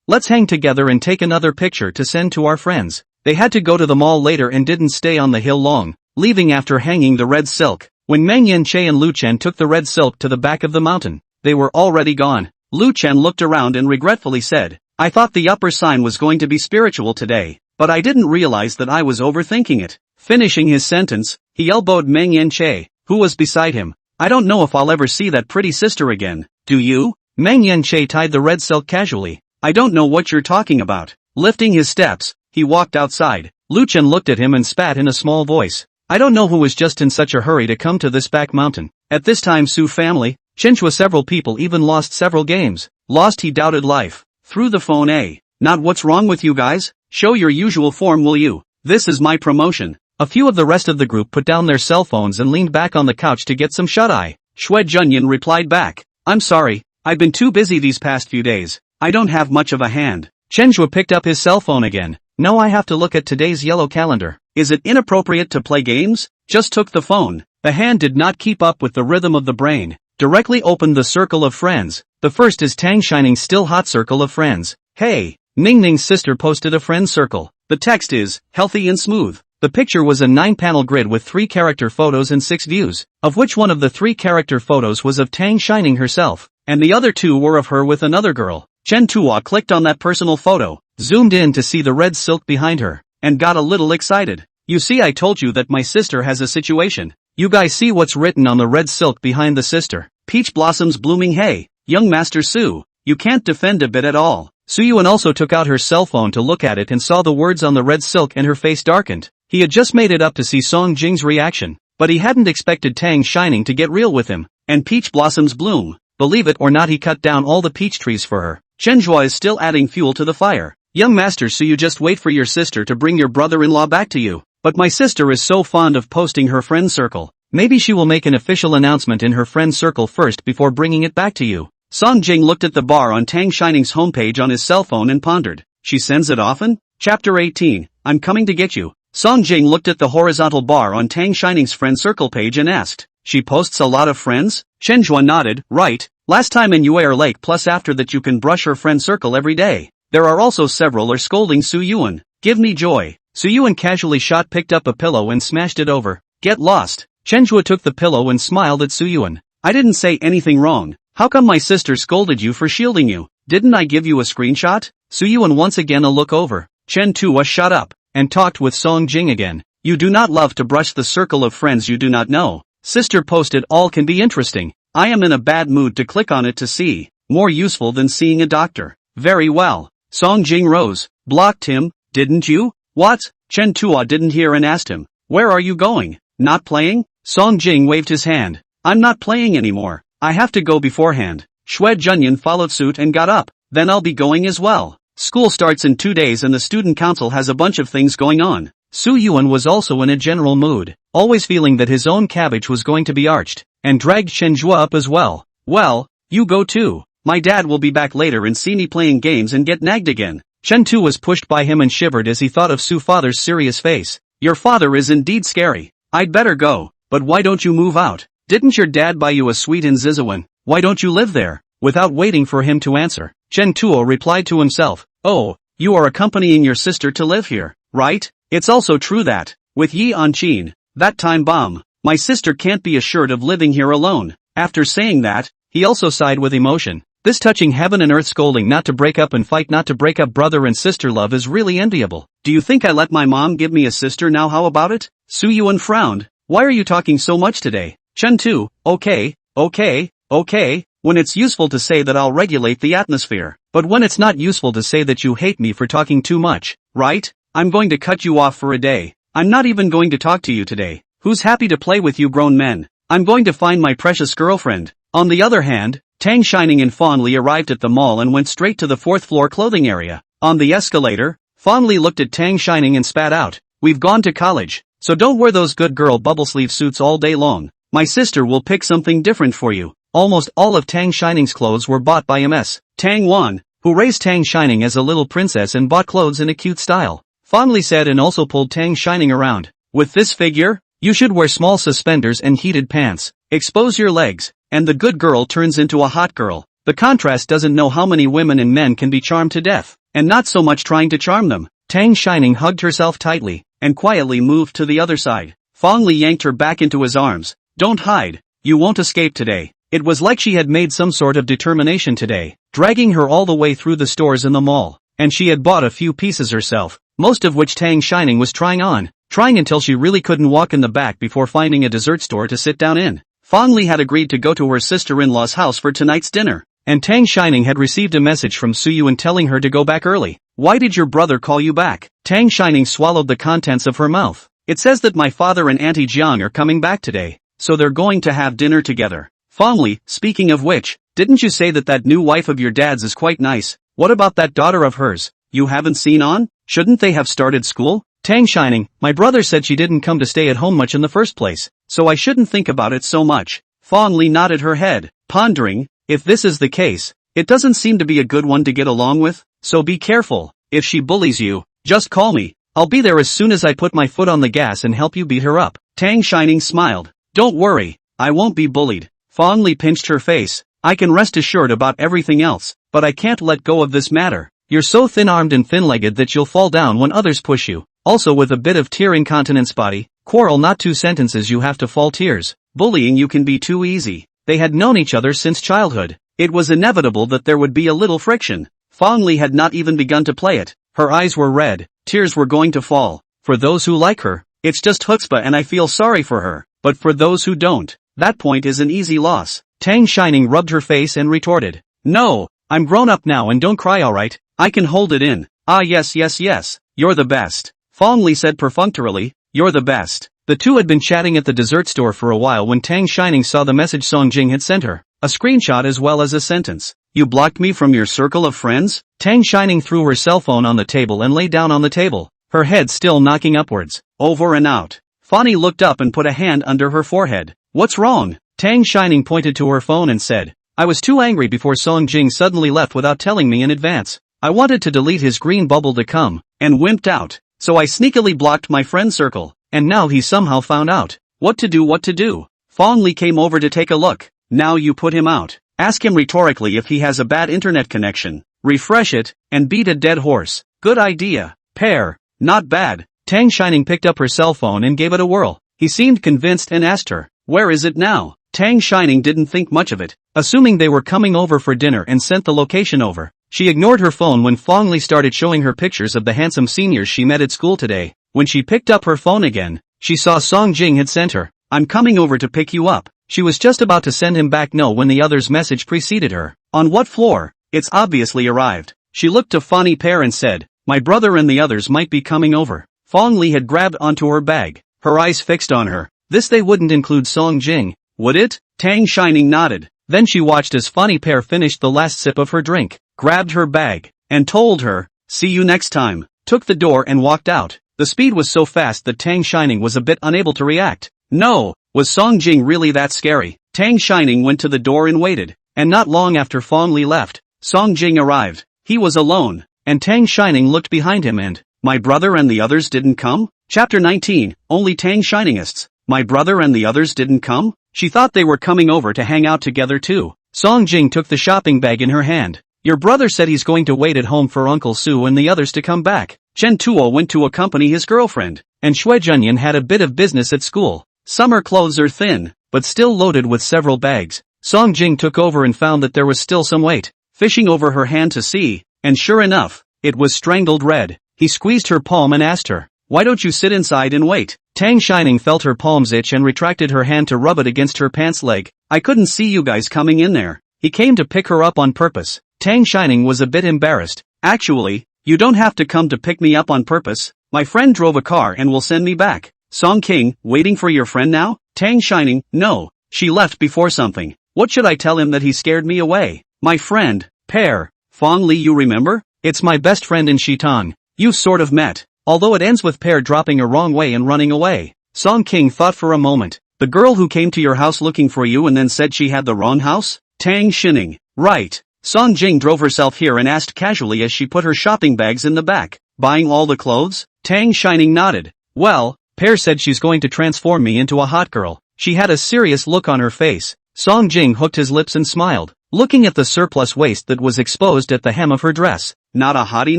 Let's hang together and take another picture to send to our friends. They had to go to the mall later and didn't stay on the hill long, leaving after hanging the red silk. When Meng Yanche and Lu Chen took the red silk to the back of the mountain, they were already gone. Lu Chen looked around and regretfully said, I thought the upper sign was going to be spiritual today, but I didn't realize that I was overthinking it. Finishing his sentence, he elbowed Meng Yanche, who was beside him. I don't know if I'll ever see that pretty sister again. Do you? Meng Yanche tied the red silk casually. I don't know what you're talking about. Lifting his steps, he walked outside. Lu Chen looked at him and spat in a small voice. I don't know who was just in such a hurry to come to this back mountain. At this time Su family, Chinchua several people even lost several games. Lost he doubted life. Through the phone not what's wrong with you guys? Show your usual form will you? This is my promotion. A few of the rest of the group put down their cell phones and leaned back on the couch to get some shut-eye. Shui Junyan replied back. I'm sorry, I've been too busy these past few days. I don't have much of a hand. Chenhua picked up his cell phone again. No, I have to look at today's yellow calendar. Is it inappropriate to play games? Just took the phone. The hand did not keep up with the rhythm of the brain. Directly opened the circle of friends. The first is Tang Shining's still hot circle of friends. Hey, Ning Ning's sister posted a friend circle. The text is, healthy and smooth. The picture was a 9-panel grid with 3 character photos and 6 views, of which one of the 3 character photos was of Tang Shining herself, and the other 2 were of her with another girl. Chen Tuo clicked on that personal photo, zoomed in to see the red silk behind her, and got a little excited. You see, I told you that my sister has a situation. You guys see what's written on the red silk behind the sister. Peach blossoms blooming. Hey, young Master Su, you can't defend a bit at all. Su Yuan also took out her cell phone to look at it and saw the words on the red silk and her face darkened. He had just made it up to see Song Jing's reaction, but he hadn't expected Tang Shining to get real with him. And peach blossoms bloom. Believe it or not, he cut down all the peach trees for her. Chen Zhua is still adding fuel to the fire. Young Master Su, you just wait for your sister to bring your brother-in-law back to you. But my sister is so fond of posting her friend circle. Maybe she will make an official announcement in her friend circle first before bringing it back to you. Song Jing looked at the bar on Tang Shining's homepage on his cell phone and pondered. She sends it often? Chapter 18, I'm coming to get you. Song Jing looked at the horizontal bar on Tang Shining's friend circle page and asked, she posts a lot of friends? Chen Zhua nodded, right, last time in Yuer Lake, plus after that you can brush her friend circle every day. There are also several are scolding Su Yuan. Give me joy. Su Yuan casually picked up a pillow and smashed it over. Get lost. Chen Zhua took the pillow and smiled at Su Yuan. I didn't say anything wrong. How come my sister scolded you for shielding you? Didn't I give you a screenshot? Su Yuan once again a look over. Chen Tua shut up, and talked with Song Jing again. You do not love to brush the circle of friends you do not know. Sister posted all can be interesting. I am in a bad mood to click on it to see. More useful than seeing a doctor. Very well. Song Jing rose. Blocked him, didn't you? What? Chen Tua didn't hear and asked him. Where are you going? Not playing? Song Jing waved his hand. I'm not playing anymore. I have to go beforehand. Xue Junyan followed suit and got up. Then I'll be going as well. School starts in 2 days and the student council has a bunch of things going on. Su Yuan was also in a general mood, always feeling that his own cabbage was going to be arched, and dragged Chen Zhua up as well. Well, you go too. My dad will be back later and see me playing games and get nagged again. Chen Tu was pushed by him and shivered as he thought of Su father's serious face. Your father is indeed scary. I'd better go, but why don't you move out? Didn't your dad buy you a suite in Zizuan? Why don't you live there? Without waiting for him to answer, Chen Tuo replied to himself, oh, you are accompanying your sister to live here, right? It's also true that, with Yi Anqin, that time bomb, my sister can't be assured of living here alone. After saying that, he also sighed with emotion. This touching heaven and earth scolding not to break up and fight not to break up brother and sister love is really enviable. Do you think I let my mom give me a sister now? How about it? Su Yuan frowned. Why are you talking so much today? Chen Tu, okay. When it's useful to say that I'll regulate the atmosphere, but when it's not useful to say that you hate me for talking too much, right? I'm going to cut you off for a day. I'm not even going to talk to you today. Who's happy to play with you grown men? I'm going to find my precious girlfriend. On the other hand, Tang Shining and Fawn Li arrived at the mall and went straight to the 4th floor clothing area. On the escalator, Fawn Li looked at Tang Shining and spat out. We've gone to college, so don't wear those good girl bubble sleeve suits all day long. My sister will pick something different for you. Almost all of Tang Shining's clothes were bought by Ms. Tang Wan, who raised Tang Shining as a little princess and bought clothes in a cute style. Fawn Li said and also pulled Tang Shining around. With this figure, you should wear small suspenders and heated pants. Expose your legs, and the good girl turns into a hot girl. The contrast doesn't know how many women and men can be charmed to death, and not so much trying to charm them. Tang Shining hugged herself tightly, and quietly moved to the other side. Fawn Li yanked her back into his arms. Don't hide, you won't escape today. It was like she had made some sort of determination today, dragging her all the way through the stores in the mall, and she had bought a few pieces herself, most of which Tang Shining was trying until she really couldn't walk in the back before finding a dessert store to sit down in. Fawn Li had agreed to go to her sister-in-law's house for tonight's dinner, and Tang Shining had received a message from Su Yuan telling her to go back early. Why did your brother call you back? Tang Shining swallowed the contents of her mouth. It says that my father and Auntie Jiang are coming back today, so they're going to have dinner together. Fawn Li, speaking of which, didn't you say that new wife of your dad's is quite nice? What about that daughter of hers? You haven't seen on? Shouldn't they have started school? Tang Shining, my brother said she didn't come to stay at home much in the first place, so I shouldn't think about it so much. Fawn Li nodded her head, pondering, if this is the case, it doesn't seem to be a good one to get along with, so be careful. If she bullies you, just call me. I'll be there as soon as I put my foot on the gas and help you beat her up. Tang Shining smiled. Don't worry, I won't be bullied. Fawn Li pinched her face. I can rest assured about everything else, but I can't let go of this matter. You're so thin-armed and thin-legged that you'll fall down when others push you. Also with a bit of tear incontinence body, quarrel not 2 sentences you have to fall tears, bullying you can be too easy. They had known each other since childhood. It was inevitable that there would be a little friction. Fong Li had not even begun to play it. Her eyes were red, tears were going to fall. For those who like her, it's just chutzpah and I feel sorry for her. But for those who don't, that point is an easy loss. Tang Shining rubbed her face and retorted. No, I'm grown up now and don't cry alright, I can hold it in. Ah yes, you're the best. Fong Li said perfunctorily, you're the best. The two had been chatting at the dessert store for a while when Tang Shining saw the message Song Jing had sent her. A screenshot as well as a sentence. You blocked me from your circle of friends? Tang Shining threw her cell phone on the table and lay down on the table, her head still knocking upwards. Over and out. Fanny looked up and put a hand under her forehead. What's wrong? Tang Shining pointed to her phone and said, I was too angry before Song Jing suddenly left without telling me in advance. I wanted to delete his green bubble to come, and wimped out. So I sneakily blocked my friend circle, and now he somehow found out. What to do? Fong Li came over to take a look. Now you put him out. Ask him rhetorically if he has a bad internet connection. Refresh it, and beat a dead horse. Good idea. Pair. Not bad. Tang Shining picked up her cell phone and gave it a whirl. He seemed convinced and asked her, where is it now? Tang Shining didn't think much of it, assuming they were coming over for dinner and sent the location over. She ignored her phone when Fong Li started showing her pictures of the handsome seniors she met at school today. When she picked up her phone again, she saw Song Jing had sent her, I'm coming over to pick you up. She was just about to send him back no when the other's message preceded her. On what floor? It's obviously arrived. She looked to Fanny Pair and said, my brother and the others might be coming over. Fong Li had grabbed onto her bag, her eyes fixed on her. This they wouldn't include Song Jing, would it? Tang Shining nodded. Then she watched as Fanny Pair finished the last sip of her drink, grabbed her bag, and told her, see you next time, took the door and walked out. The speed was so fast that Tang Shining was a bit unable to react. No, was Song Jing really that scary? Tang Shining went to the door and waited, and not long after Fong Li left, Song Jing arrived. He was alone, and Tang Shining looked behind him and, my brother and the others didn't come? Chapter 19, Only Tang Shiningists. My brother and the others didn't come? She thought they were coming over to hang out together too. Song Jing took the shopping bag in her hand. Your brother said he's going to wait at home for Uncle Su and the others to come back. Chen Tuo went to accompany his girlfriend, and Shui Junyan had a bit of business at school. Summer clothes are thin, but still loaded with several bags. Song Jing took over and found that there was still some weight, fishing over her hand to see, and sure enough, it was strangled red. He squeezed her palm and asked her, why don't you sit inside and wait? Tang Shining felt her palms itch and retracted her hand to rub it against her pants leg. I couldn't see you guys coming in there. He came to pick her up on purpose. Tang Shining was a bit embarrassed. Actually, you don't have to come to pick me up on purpose. My friend drove a car and will send me back. Song King, waiting for your friend now? Tang Shining, no. She left before something. What should I tell him that he scared me away? My friend, Pair. Fong Li, you remember? It's my best friend in Shitong. You sort of met. Although it ends with Pair dropping a wrong way and running away. Song King thought for a moment. The girl who came to your house looking for you and then said she had the wrong house? Tang Shining. Right. Song Jing drove herself here and asked casually as she put her shopping bags in the back. Buying all the clothes? Tang Shining nodded. Well, Pair said she's going to transform me into a hot girl. She had a serious look on her face. Song Jing hooked his lips and smiled, looking at the surplus waist that was exposed at the hem of her dress. Not a hottie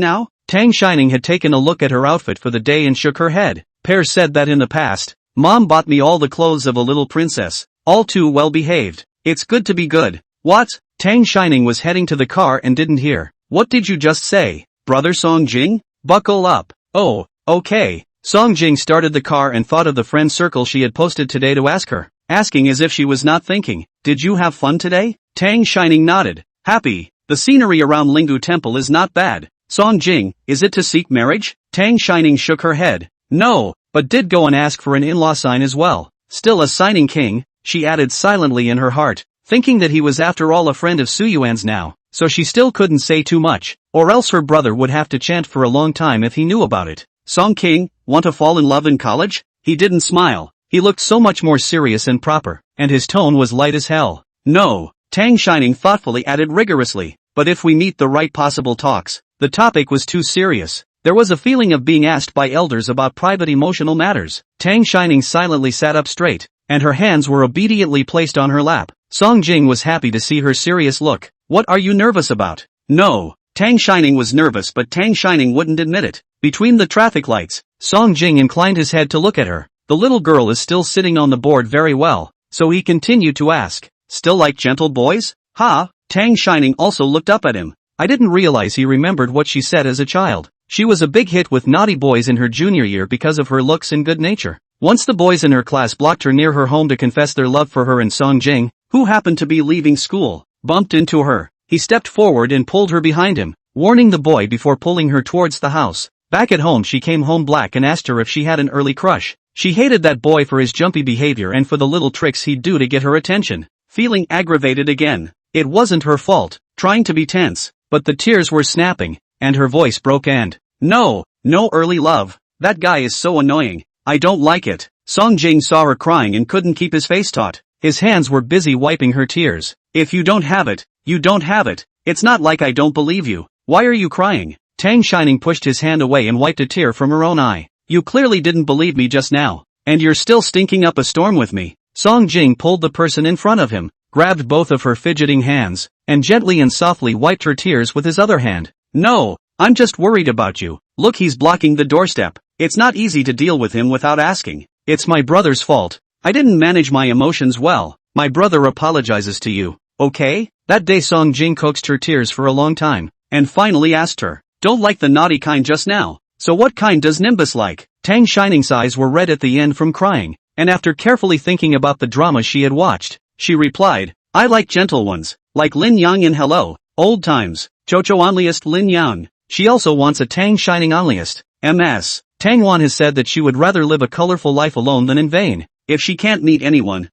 now? Tang Shining had taken a look at her outfit for the day and shook her head. Pair said that in the past, Mom bought me all the clothes of a little princess, all too well behaved. It's good to be good. What? Tang Shining was heading to the car and didn't hear. What did you just say? Brother Song Jing? Buckle up. Oh, okay. Song Jing started the car and thought of the friend circle she had posted today to ask her, asking as if she was not thinking. Did you have fun today? Tang Shining nodded. Happy. The scenery around Lingu Temple is not bad. Song Jing, is it to seek marriage? Tang Shining shook her head. No, but did go and ask for an in-law sign as well. Still a signing king, she added silently in her heart, thinking that he was after all a friend of Su Yuan's now, so she still couldn't say too much, or else her brother would have to chant for a long time if he knew about it. Song King, want to fall in love in college? He didn't smile. He looked so much more serious and proper, and his tone was light as hell. No, Tang Shining thoughtfully added rigorously, but if we meet the right possible talks. The topic was too serious. There was a feeling of being asked by elders about private emotional matters. Tang Shining silently sat up straight, and her hands were obediently placed on her lap. Song Jing was happy to see her serious look. What are you nervous about? No. Tang Shining was nervous but Tang Shining wouldn't admit it. Between the traffic lights, Song Jing inclined his head to look at her. The little girl is still sitting on the board very well, so he continued to ask, still like gentle boys? Ha, Tang Shining also looked up at him. I didn't realize he remembered what she said as a child. She was a big hit with naughty boys in her junior year because of her looks and good nature. Once the boys in her class blocked her near her home to confess their love for her, and Song Jing, who happened to be leaving school, bumped into her. He stepped forward and pulled her behind him, warning the boy before pulling her towards the house. Back at home she came home black and asked her if she had an early crush. She hated that boy for his jumpy behavior and for the little tricks he'd do to get her attention. Feeling aggravated again. It wasn't her fault, trying to be tense, but the tears were snapping, and her voice broke and, no early love. That guy is so annoying. I don't like it. Song Jing saw her crying and couldn't keep his face taut. His hands were busy wiping her tears. If you don't have it, you don't have it. It's not like I don't believe you. Why are you crying? Tang Shining pushed his hand away and wiped a tear from her own eye. You clearly didn't believe me just now, and you're still stinking up a storm with me. Song Jing pulled the person in front of him, grabbed both of her fidgeting hands, and gently and softly wiped her tears with his other hand. No, I'm just worried about you. Look, he's blocking the doorstep. It's not easy to deal with him without asking. It's my brother's fault. I didn't manage my emotions well. My brother apologizes to you, okay? That day Song Jing coaxed her tears for a long time, and finally asked her, don't like the naughty kind just now. So what kind does Nimbus like? Tang Shining's eyes were red at the end from crying, and after carefully thinking about the drama she had watched, she replied, I like gentle ones, like Lin Yang in Hello, Old Times, Chocho Onlyist Lin Yang. She also wants a Tang Shining Onlyist, MS. Tang Wan has said that she would rather live a colorful life alone than in vain. If she can't meet anyone,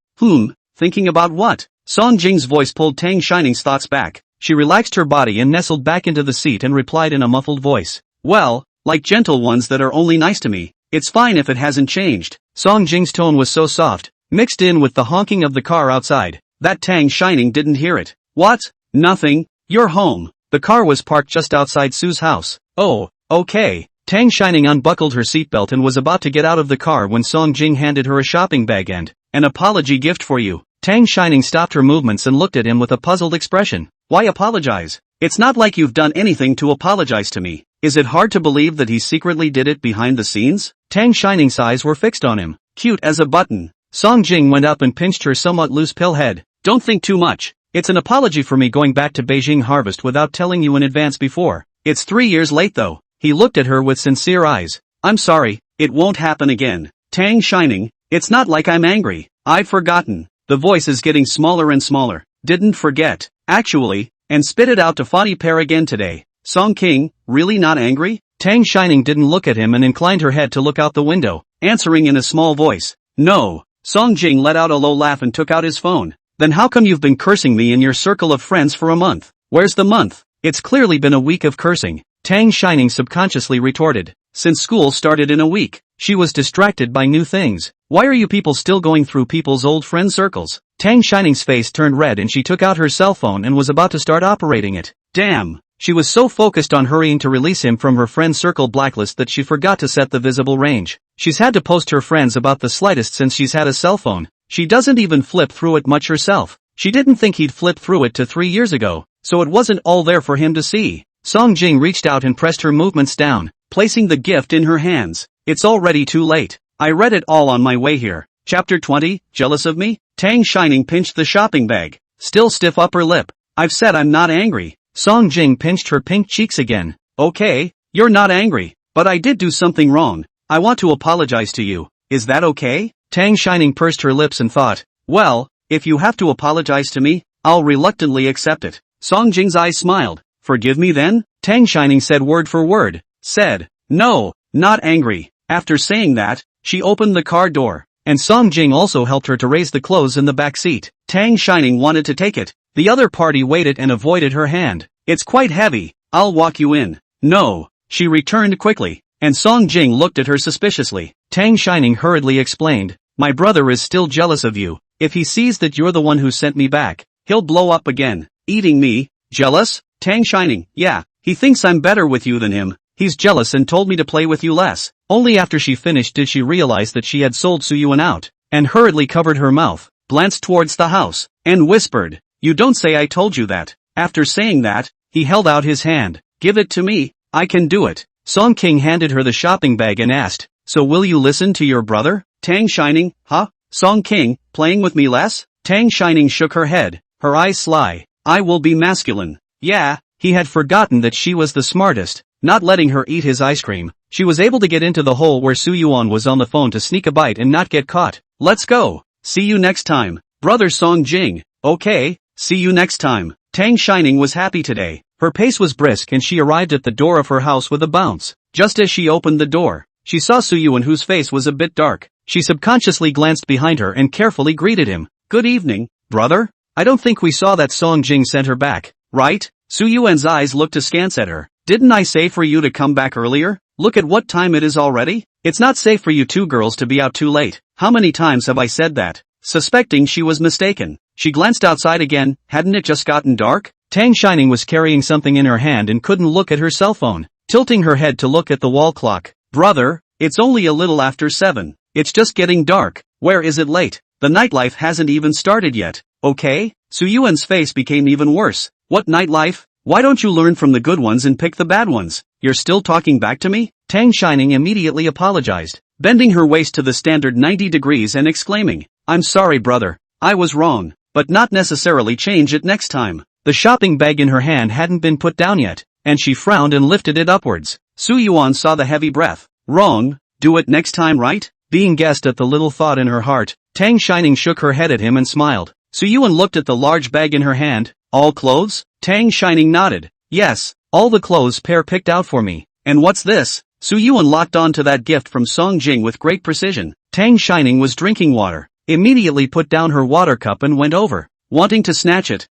thinking about what? Song Jing's voice pulled Tang Shining's thoughts back. She relaxed her body and nestled back into the seat and replied in a muffled voice, well, like gentle ones that are only nice to me. It's fine if it hasn't changed. Song Jing's tone was so soft, mixed in with the honking of the car outside, that Tang Shining didn't hear it. What? Nothing. You're home. The car was parked just outside Sue's house. Oh, okay. Tang Shining unbuckled her seatbelt and was about to get out of the car when Song Jing handed her a shopping bag and an apology gift for you. Tang Shining stopped her movements and looked at him with a puzzled expression. Why apologize? It's not like you've done anything to apologize to me. Is it hard to believe that he secretly did it behind the scenes? Tang Shining's eyes were fixed on him, cute as a button. Song Jing went up and pinched her somewhat loose pill head. Don't think too much. It's an apology for me going back to Beijing Harvest without telling you in advance before. It's 3 years late though. He looked at her with sincere eyes. I'm sorry, it won't happen again. Tang Shining, it's not like I'm angry. I've forgotten. The voice is getting smaller and smaller. Didn't forget. Actually, and spit it out to Fadi pair again today. Song King, really not angry? Tang Shining didn't look at him and inclined her head to look out the window, answering in a small voice. No. Song Jing let out a low laugh and took out his phone. Then how come you've been cursing me in your circle of friends for a month? Where's the month? It's clearly been a week of cursing. Tang Shining subconsciously retorted. Since school started in a week, she was distracted by new things. Why are you people still going through people's old friend circles? Tang Shining's face turned red and she took out her cell phone and was about to start operating it. Damn! She was so focused on hurrying to release him from her friend circle blacklist that she forgot to set the visible range. She's had to post her friends about the slightest since she's had a cell phone. She doesn't even flip through it much herself. She didn't think he'd flip through it to 3 years ago, so it wasn't all there for him to see. Song Jing reached out and pressed her movements down, placing the gift in her hands. It's already too late. I read it all on my way here. Chapter 20, Jealous of Me? Tang Shining pinched the shopping bag, still stiff upper lip. I've said I'm not angry. Song Jing pinched her pink cheeks again. Okay, you're not angry, but I did do something wrong. I want to apologize to you. Is that okay? Tang Shining pursed her lips and thought, well, if you have to apologize to me, I'll reluctantly accept it. Song Jing's eyes smiled. Forgive me then? Tang Shining said word for word. Said, no, not angry. After saying that, she opened the car door, and Song Jing also helped her to raise the clothes in the back seat. Tang Shining wanted to take it. The other party waited and avoided her hand. It's quite heavy. I'll walk you in. No. She returned quickly, and Song Jing looked at her suspiciously. Tang Shining hurriedly explained, my brother is still jealous of you. If he sees that you're the one who sent me back, he'll blow up again. Eating me? Jealous? Tang Shining, yeah, he thinks I'm better with you than him. He's jealous and told me to play with you less. Only after she finished did she realize that she had sold Suyuan out, and hurriedly covered her mouth, glanced towards the house, and whispered, you don't say I told you that. After saying that, he held out his hand. Give it to me, I can do it. Song King handed her the shopping bag and asked, "So will you listen to your brother?" Tang Shining, huh? Song King, playing with me less? Tang Shining shook her head, her eyes sly. I will be masculine. Yeah, he had forgotten that she was the smartest, not letting her eat his ice cream. She was able to get into the hole where Su Yuan was on the phone to sneak a bite and not get caught. Let's go. See you next time. Brother Song Jing. Okay, see you next time. Tang Shining was happy today. Her pace was brisk and she arrived at the door of her house with a bounce. Just as she opened the door, she saw Su Yuan, whose face was a bit dark. She subconsciously glanced behind her and carefully greeted him. Good evening, brother. I don't think we saw that Song Jing sent her back, right? Su Yuan's eyes looked askance at her. Didn't I say for you to come back earlier? Look at what time it is already. It's not safe for you two girls to be out too late. How many times have I said that? Suspecting she was mistaken, she glanced outside again. Hadn't it just gotten dark? Tang Shining was carrying something in her hand and couldn't look at her cell phone, tilting her head to look at the wall clock. Brother, it's only a little after 7. It's just getting dark. Where is it late? The nightlife hasn't even started yet, okay? Su Yuan's face became even worse. What nightlife? Why don't you learn from the good ones and pick the bad ones? You're still talking back to me? Tang Shining immediately apologized, bending her waist to the standard 90 degrees and exclaiming, I'm sorry brother, I was wrong, but not necessarily change it next time. The shopping bag in her hand hadn't been put down yet, and she frowned and lifted it upwards. Su Yuan saw the heavy breath. Wrong, do it next time right? Being guessed at the little thought in her heart, Tang Shining shook her head at him and smiled. Su Yuan looked at the large bag in her hand. All clothes? Tang Shining nodded. Yes, all the clothes pair picked out for me. And what's this? Su Yuan locked on to that gift from Song Jing with great precision. Tang Shining was drinking water, immediately put down her water cup and went over, wanting to snatch it.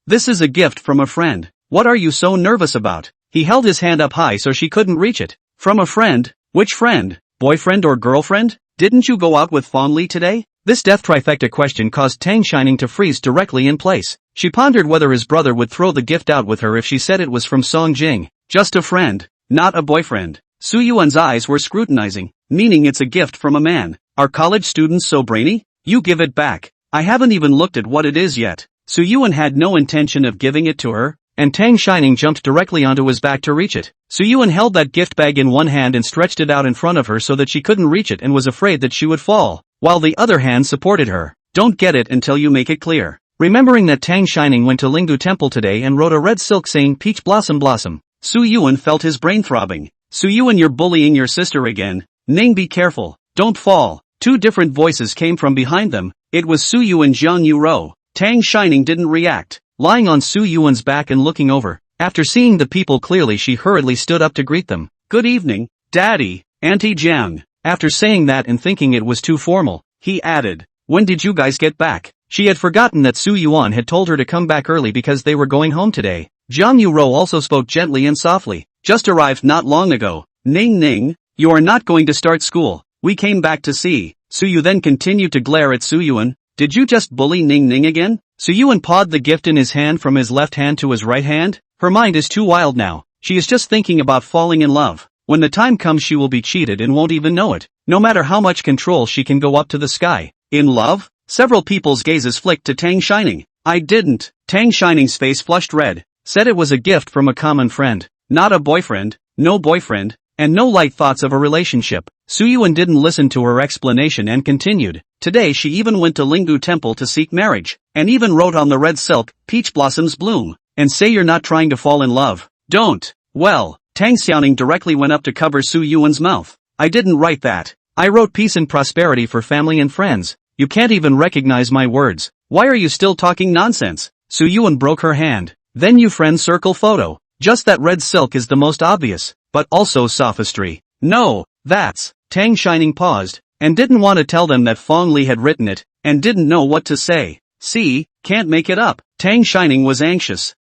This is a gift from a friend. What are you so nervous about? He held his hand up high so she couldn't reach it. From a friend? Which friend? Boyfriend or girlfriend? Didn't you go out with Fong Li today? This death trifecta question caused Tang Shining to freeze directly in place. She pondered whether his brother would throw the gift out with her if she said it was from Song Jing. Just a friend, not a boyfriend. Su Yuan's eyes were scrutinizing, meaning it's a gift from a man. Are college students so brainy? You give it back. I haven't even looked at what it is yet. Su Yuan had no intention of giving it to her, and Tang Shining jumped directly onto his back to reach it. Su Yuan held that gift bag in one hand and stretched it out in front of her so that she couldn't reach it and was afraid that she would fall, while the other hand supported her. Don't get it until you make it clear. Remembering that Tang Shining went to Linggu Temple today and wrote a red silk saying Peach Blossom Blossom, Su Yuan felt his brain throbbing. Su Yuan, you're bullying your sister again. Ning, be careful. Don't fall. Two different voices came from behind them. It was Su Yuan and Jiang Yuro. Tang Shining didn't react, lying on Su Yuan's back and looking over. After seeing the people clearly, she hurriedly stood up to greet them. Good evening, Daddy, Auntie Jiang. After saying that and thinking it was too formal, he added, when did you guys get back? She had forgotten that Su Yuan had told her to come back early because they were going home today. Jiang Yuro also spoke gently and softly. Just arrived not long ago. Ning Ning, you are not going to start school. We came back to see. Su Yu then continued to glare at Su Yuan. Did you just bully Ning Ning again? Su Yuan pawed the gift in his hand from his left hand to his right hand. Her mind is too wild now. She is just thinking about falling in love. When the time comes she will be cheated and won't even know it. No matter how much control she can go up to the sky. In love? Several people's gazes flicked to Tang Shining. I didn't. Tang Shining's face flushed red. Said it was a gift from a common friend. Not a boyfriend, no boyfriend, and no light thoughts of a relationship. Su Yuan didn't listen to her explanation and continued. Today she even went to Linggu Temple to seek marriage, and even wrote on the red silk, Peach Blossoms Bloom, and say you're not trying to fall in love. Don't. Well, Tang Xiaoning directly went up to cover Su Yuan's mouth. I didn't write that. I wrote peace and prosperity for family and friends. You can't even recognize my words. Why are you still talking nonsense? Su Yuan broke her hand. Then you friend circle photo. Just that red silk is the most obvious, but also sophistry. No, that's. Tang Shining paused, and didn't want to tell them that Fong Li had written it, and didn't know what to say. See, can't make it up. Tang Shining was anxious.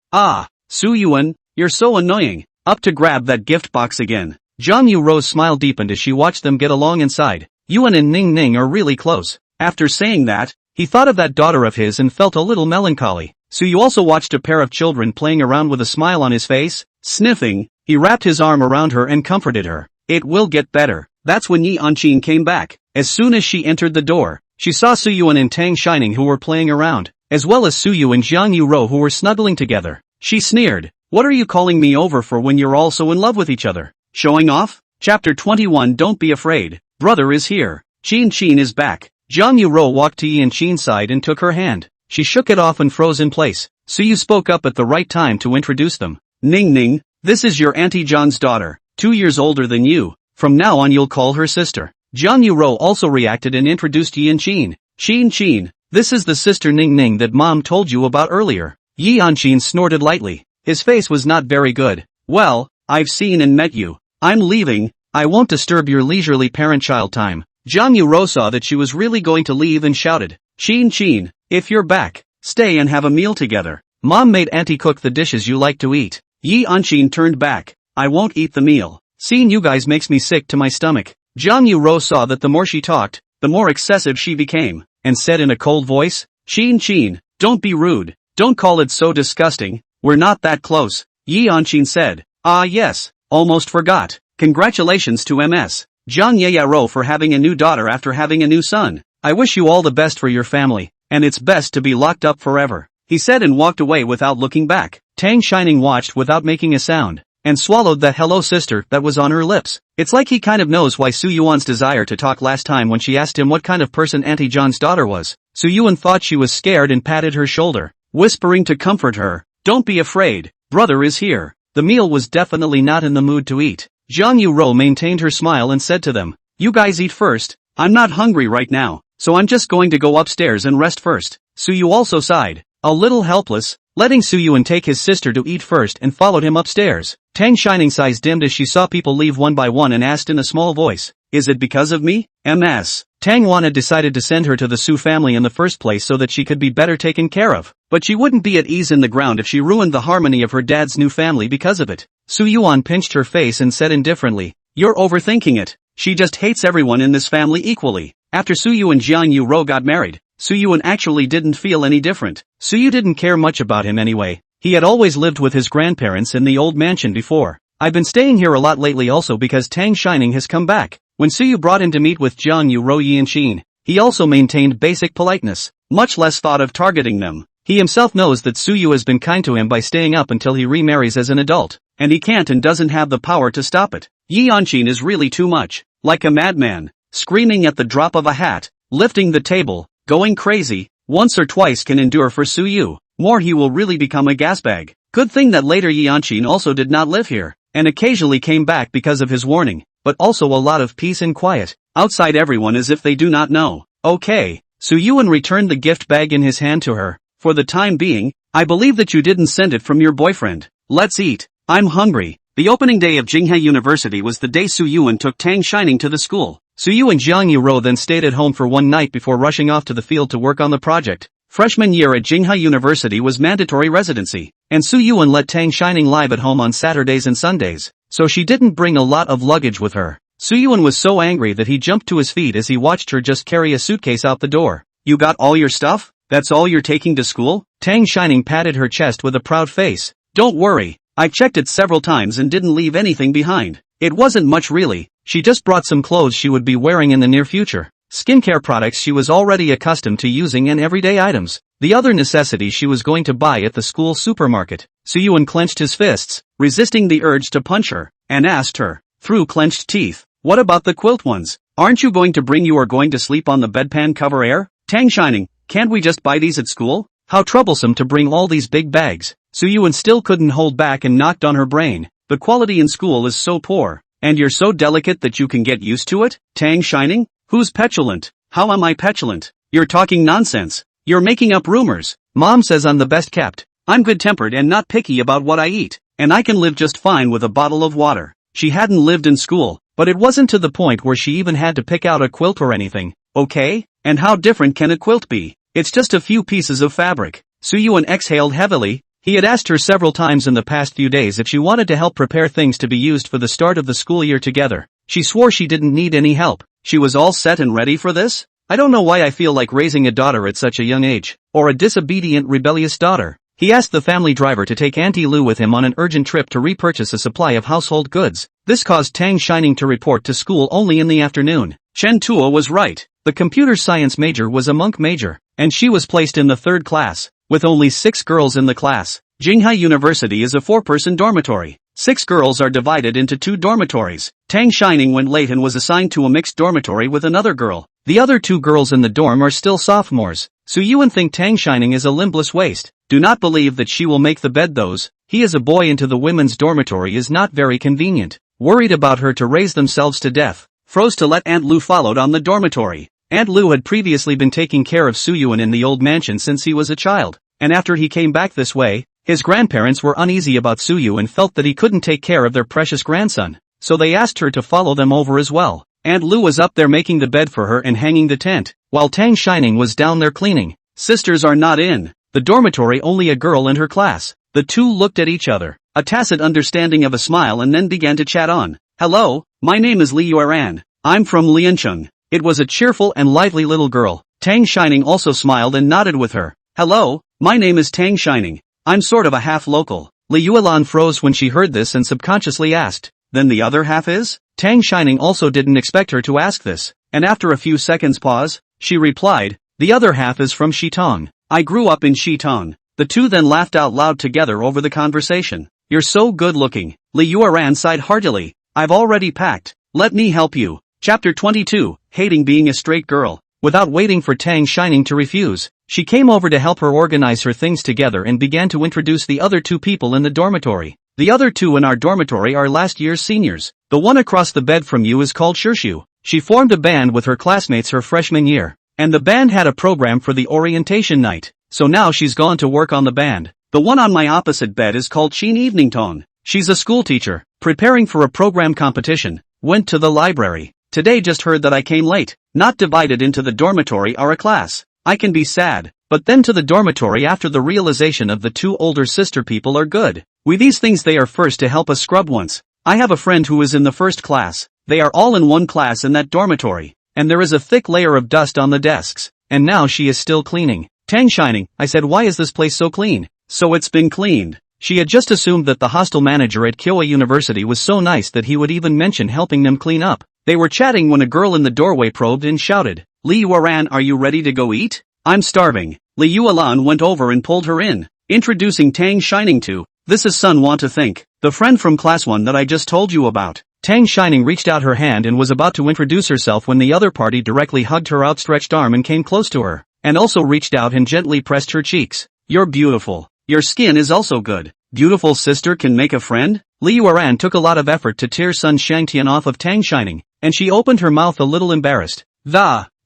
Su Yuan, you're so annoying. Up to grab that gift box again. Zhang Yuro's smile deepened as she watched them get along inside. Yuan and Ning Ning are really close. After saying that, he thought of that daughter of his and felt a little melancholy. Su Yu also watched a pair of children playing around with a smile on his face. Sniffing, he wrapped his arm around her and comforted her. It will get better. That's when Yi Anqing came back. As soon as she entered the door, she saw Su Yuan and Tang Shining who were playing around, as well as Su Yu and Jiang Yuro who were snuggling together. She sneered, what are you calling me over for when you're all so in love with each other? Showing off? Chapter 21. Don't be afraid. Brother is here. Chin is back. Jiang Yuro walked to Chin's side and took her hand. She shook it off and froze in place. Suyu spoke up at the right time to introduce them. Ning, this is your Auntie John's daughter, 2 years older than you. From now on you'll call her sister. Jiang Yuro also reacted and introduced Chin. Chin, this is the sister Ning that Mom told you about earlier. Chin snorted lightly. His face was not very good. Well, I've seen and met you. I'm leaving. I won't disturb your leisurely parent-child time. Jiang Yuro saw that she was really going to leave and shouted. Chin, if you're back, stay and have a meal together. Mom made Auntie cook the dishes you like to eat. Chin turned back. I won't eat the meal. Seeing you guys makes me sick to my stomach. Jiang Yuro saw that the more she talked, the more excessive she became, and said in a cold voice, Chin, don't be rude. Don't call it so disgusting. We're not that close. Chin said. Ah yes, almost forgot. Congratulations to Ms. Jiang Yaro for having a new daughter after having a new son. I wish you all the best for your family, and it's best to be locked up forever. He said and walked away without looking back. Tang Shining watched without making a sound, and swallowed that hello sister that was on her lips. It's like he kind of knows why Su Yuan's desire to talk last time when she asked him what kind of person Auntie John's daughter was. Su Yuan thought she was scared and patted her shoulder, whispering to comfort her. Don't be afraid, brother is here. The meal was definitely not in the mood to eat. Jiang Yuro maintained her smile and said to them, you guys eat first. I'm not hungry right now, so I'm just going to go upstairs and rest first. Suyu also sighed, a little helpless, letting Suyuan take his sister to eat first and followed him upstairs. Tang Shining's eyes dimmed as she saw people leave one by one and asked in a small voice, is it because of me? Ms. Tang Wan had decided to send her to the Su family in the first place so that she could be better taken care of, but she wouldn't be at ease in the ground if she ruined the harmony of her dad's new family because of it. Su Yuan pinched her face and said indifferently, you're overthinking it. She just hates everyone in this family equally. After Suyu and Jiang Yuro got married, Suyuan actually didn't feel any different. Suyu didn't care much about him anyway. He had always lived with his grandparents in the old mansion before. I've been staying here a lot lately also because Tang Shining has come back. When Suyu brought him to meet with Jiang Yuro and Chin, he also maintained basic politeness, much less thought of targeting them. He himself knows that Suyu has been kind to him by staying up until he remarries as an adult, and he can't and doesn't have the power to stop it. Yanchin is really too much, like a madman, screaming at the drop of a hat, lifting the table, going crazy. Once or twice can endure for Suyu, more he will really become a gasbag. Good thing that later Yanchin also did not live here, and occasionally came back because of his warning, but also a lot of peace and quiet, outside everyone as if they do not know. Okay, Suyuan returned the gift bag in his hand to her. For the time being, I believe that you didn't send it from your boyfriend. Let's eat. I'm hungry. The opening day of Jinghe University was the day Suyuan took Tang Shining to the school. Suyu and Jiang Yuro then stayed at home for one night before rushing off to the field to work on the project. Freshman year at Jinghe University was mandatory residency, and Suyuan let Tang Shining live at home on Saturdays and Sundays, so she didn't bring a lot of luggage with her. Suyuan was so angry that he jumped to his feet as he watched her just carry a suitcase out the door. You got all your stuff? That's all you're taking to school? Tang Shining patted her chest with a proud face. Don't worry, I checked it several times and didn't leave anything behind. It wasn't much really, she just brought some clothes she would be wearing in the near future. Skincare products she was already accustomed to using and everyday items. The other necessities she was going to buy at the school supermarket. Suyuan clenched his fists, resisting the urge to punch her, and asked her, through clenched teeth, what about the quilt ones? Aren't you going to bring you or going to sleep on the bedpan cover Heir? Tang Shining, can't we just buy these at school? How troublesome to bring all these big bags. Suyuan still couldn't hold back and knocked on her brain. The quality in school is so poor, and you're so delicate that you can get used to it? Tang Shining? Who's petulant? How am I petulant? You're talking nonsense. You're making up rumors. Mom says I'm the best kept. I'm good-tempered and not picky about what I eat, and I can live just fine with a bottle of water. She hadn't lived in school, but it wasn't to the point where she even had to pick out a quilt or anything, okay? And how different can a quilt be? It's just a few pieces of fabric. Suyuan exhaled heavily. He had asked her several times in the past few days if she wanted to help prepare things to be used for the start of the school year together. She swore she didn't need any help. She was all set and ready for this? I don't know why I feel like raising a daughter at such a young age, or a disobedient rebellious daughter. He asked the family driver to take Auntie Lu with him on an urgent trip to repurchase a supply of household goods. This caused Tang Shining to report to school only in the afternoon. Chen Tua was right. The computer science major was a monk major, and she was placed in the third class, with only 6 girls in the class. Jinghe University is a 4-person dormitory. 6 girls are divided into 2 dormitories. Tang Shining went late and was assigned to a mixed dormitory with another girl. The other 2 girls in the dorm are still sophomores. So Yuan think Tang Shining is a limbless waste. Do not believe that she will make the bed those. He is a boy into the women's dormitory is not very convenient. Worried about her to raise themselves to death. Froze to let Aunt Lu followed on the dormitory. Aunt Lu had previously been taking care of Su Yuan in the old mansion since he was a child. And after he came back this way, his grandparents were uneasy about Su Yuan and felt that he couldn't take care of their precious grandson. So they asked her to follow them over as well. Aunt Lu was up there making the bed for her and hanging the tent, while Tang Shining was down there cleaning. Sisters are not in the dormitory, only a girl in her class. The 2 looked at each other, a tacit understanding of a smile, and then began to chat on. Hello, my name is Li Yueran. I'm from Liancheng. It was a cheerful and lively little girl. Tang Shining also smiled and nodded with her. Hello, my name is Tang Shining. I'm sort of a half local. Li Yuelan froze when she heard this and subconsciously asked, then the other half is? Tang Shining also didn't expect her to ask this, and after a few seconds pause, she replied, the other half is from Shitong. I grew up in Shitong. The 2 then laughed out loud together over the conversation. You're so good looking. Li Yueran sighed heartily. I've already packed. Let me help you. Chapter 22, Hating Being a Straight Girl. Without waiting for Tang Shining to refuse, she came over to help her organize her things together and began to introduce the other 2 people in the dormitory. The other 2 in our dormitory are last year's seniors. The one across the bed from you is called Shirshu. She formed a band with her classmates her freshman year. And the band had a program for the orientation night. So now she's gone to work on the band. The one on my opposite bed is called Shin Evening Tone. She's a school teacher, preparing for a program competition. Went to the library. Today just heard that I came late. Not divided into the dormitory or a class. I can be sad. But then to the dormitory after the realization of the 2 older sister people are good. With these things they are first to help us scrub once. I have a friend who is in the first class. They are all in one class in that dormitory. And there is a thick layer of dust on the desks. And now she is still cleaning. Tang Shining, I said, why is this place so clean? So it's been cleaned. She had just assumed that the hostel manager at Kyowa University was so nice that he would even mention helping them clean up. They were chatting when a girl in the doorway probed and shouted, Li Yueran, are you ready to go eat? I'm starving. Li Yuelan went over and pulled her in, introducing Tang Shining to, this is Sun Want to Think, the friend from class 1 that I just told you about. Tang Shining reached out her hand and was about to introduce herself when the other party directly hugged her outstretched arm and came close to her, and also reached out and gently pressed her cheeks. You're beautiful. Your skin is also good. Beautiful sister can make a friend? Li Yueran took a lot of effort to tear Sun Shangtian off of Tang Shining, and she opened her mouth a little embarrassed.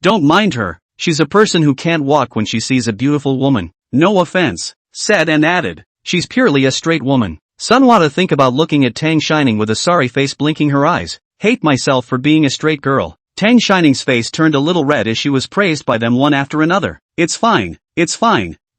Don't mind her. She's a person who can't walk when she sees a beautiful woman. No offense. Said and added. She's purely a straight woman. Sun Want to think about looking at Tang Shining with a sorry face blinking her eyes. Hate myself for being a straight girl. Tang Shining's face turned a little red as she was praised by them one after another. It's fine.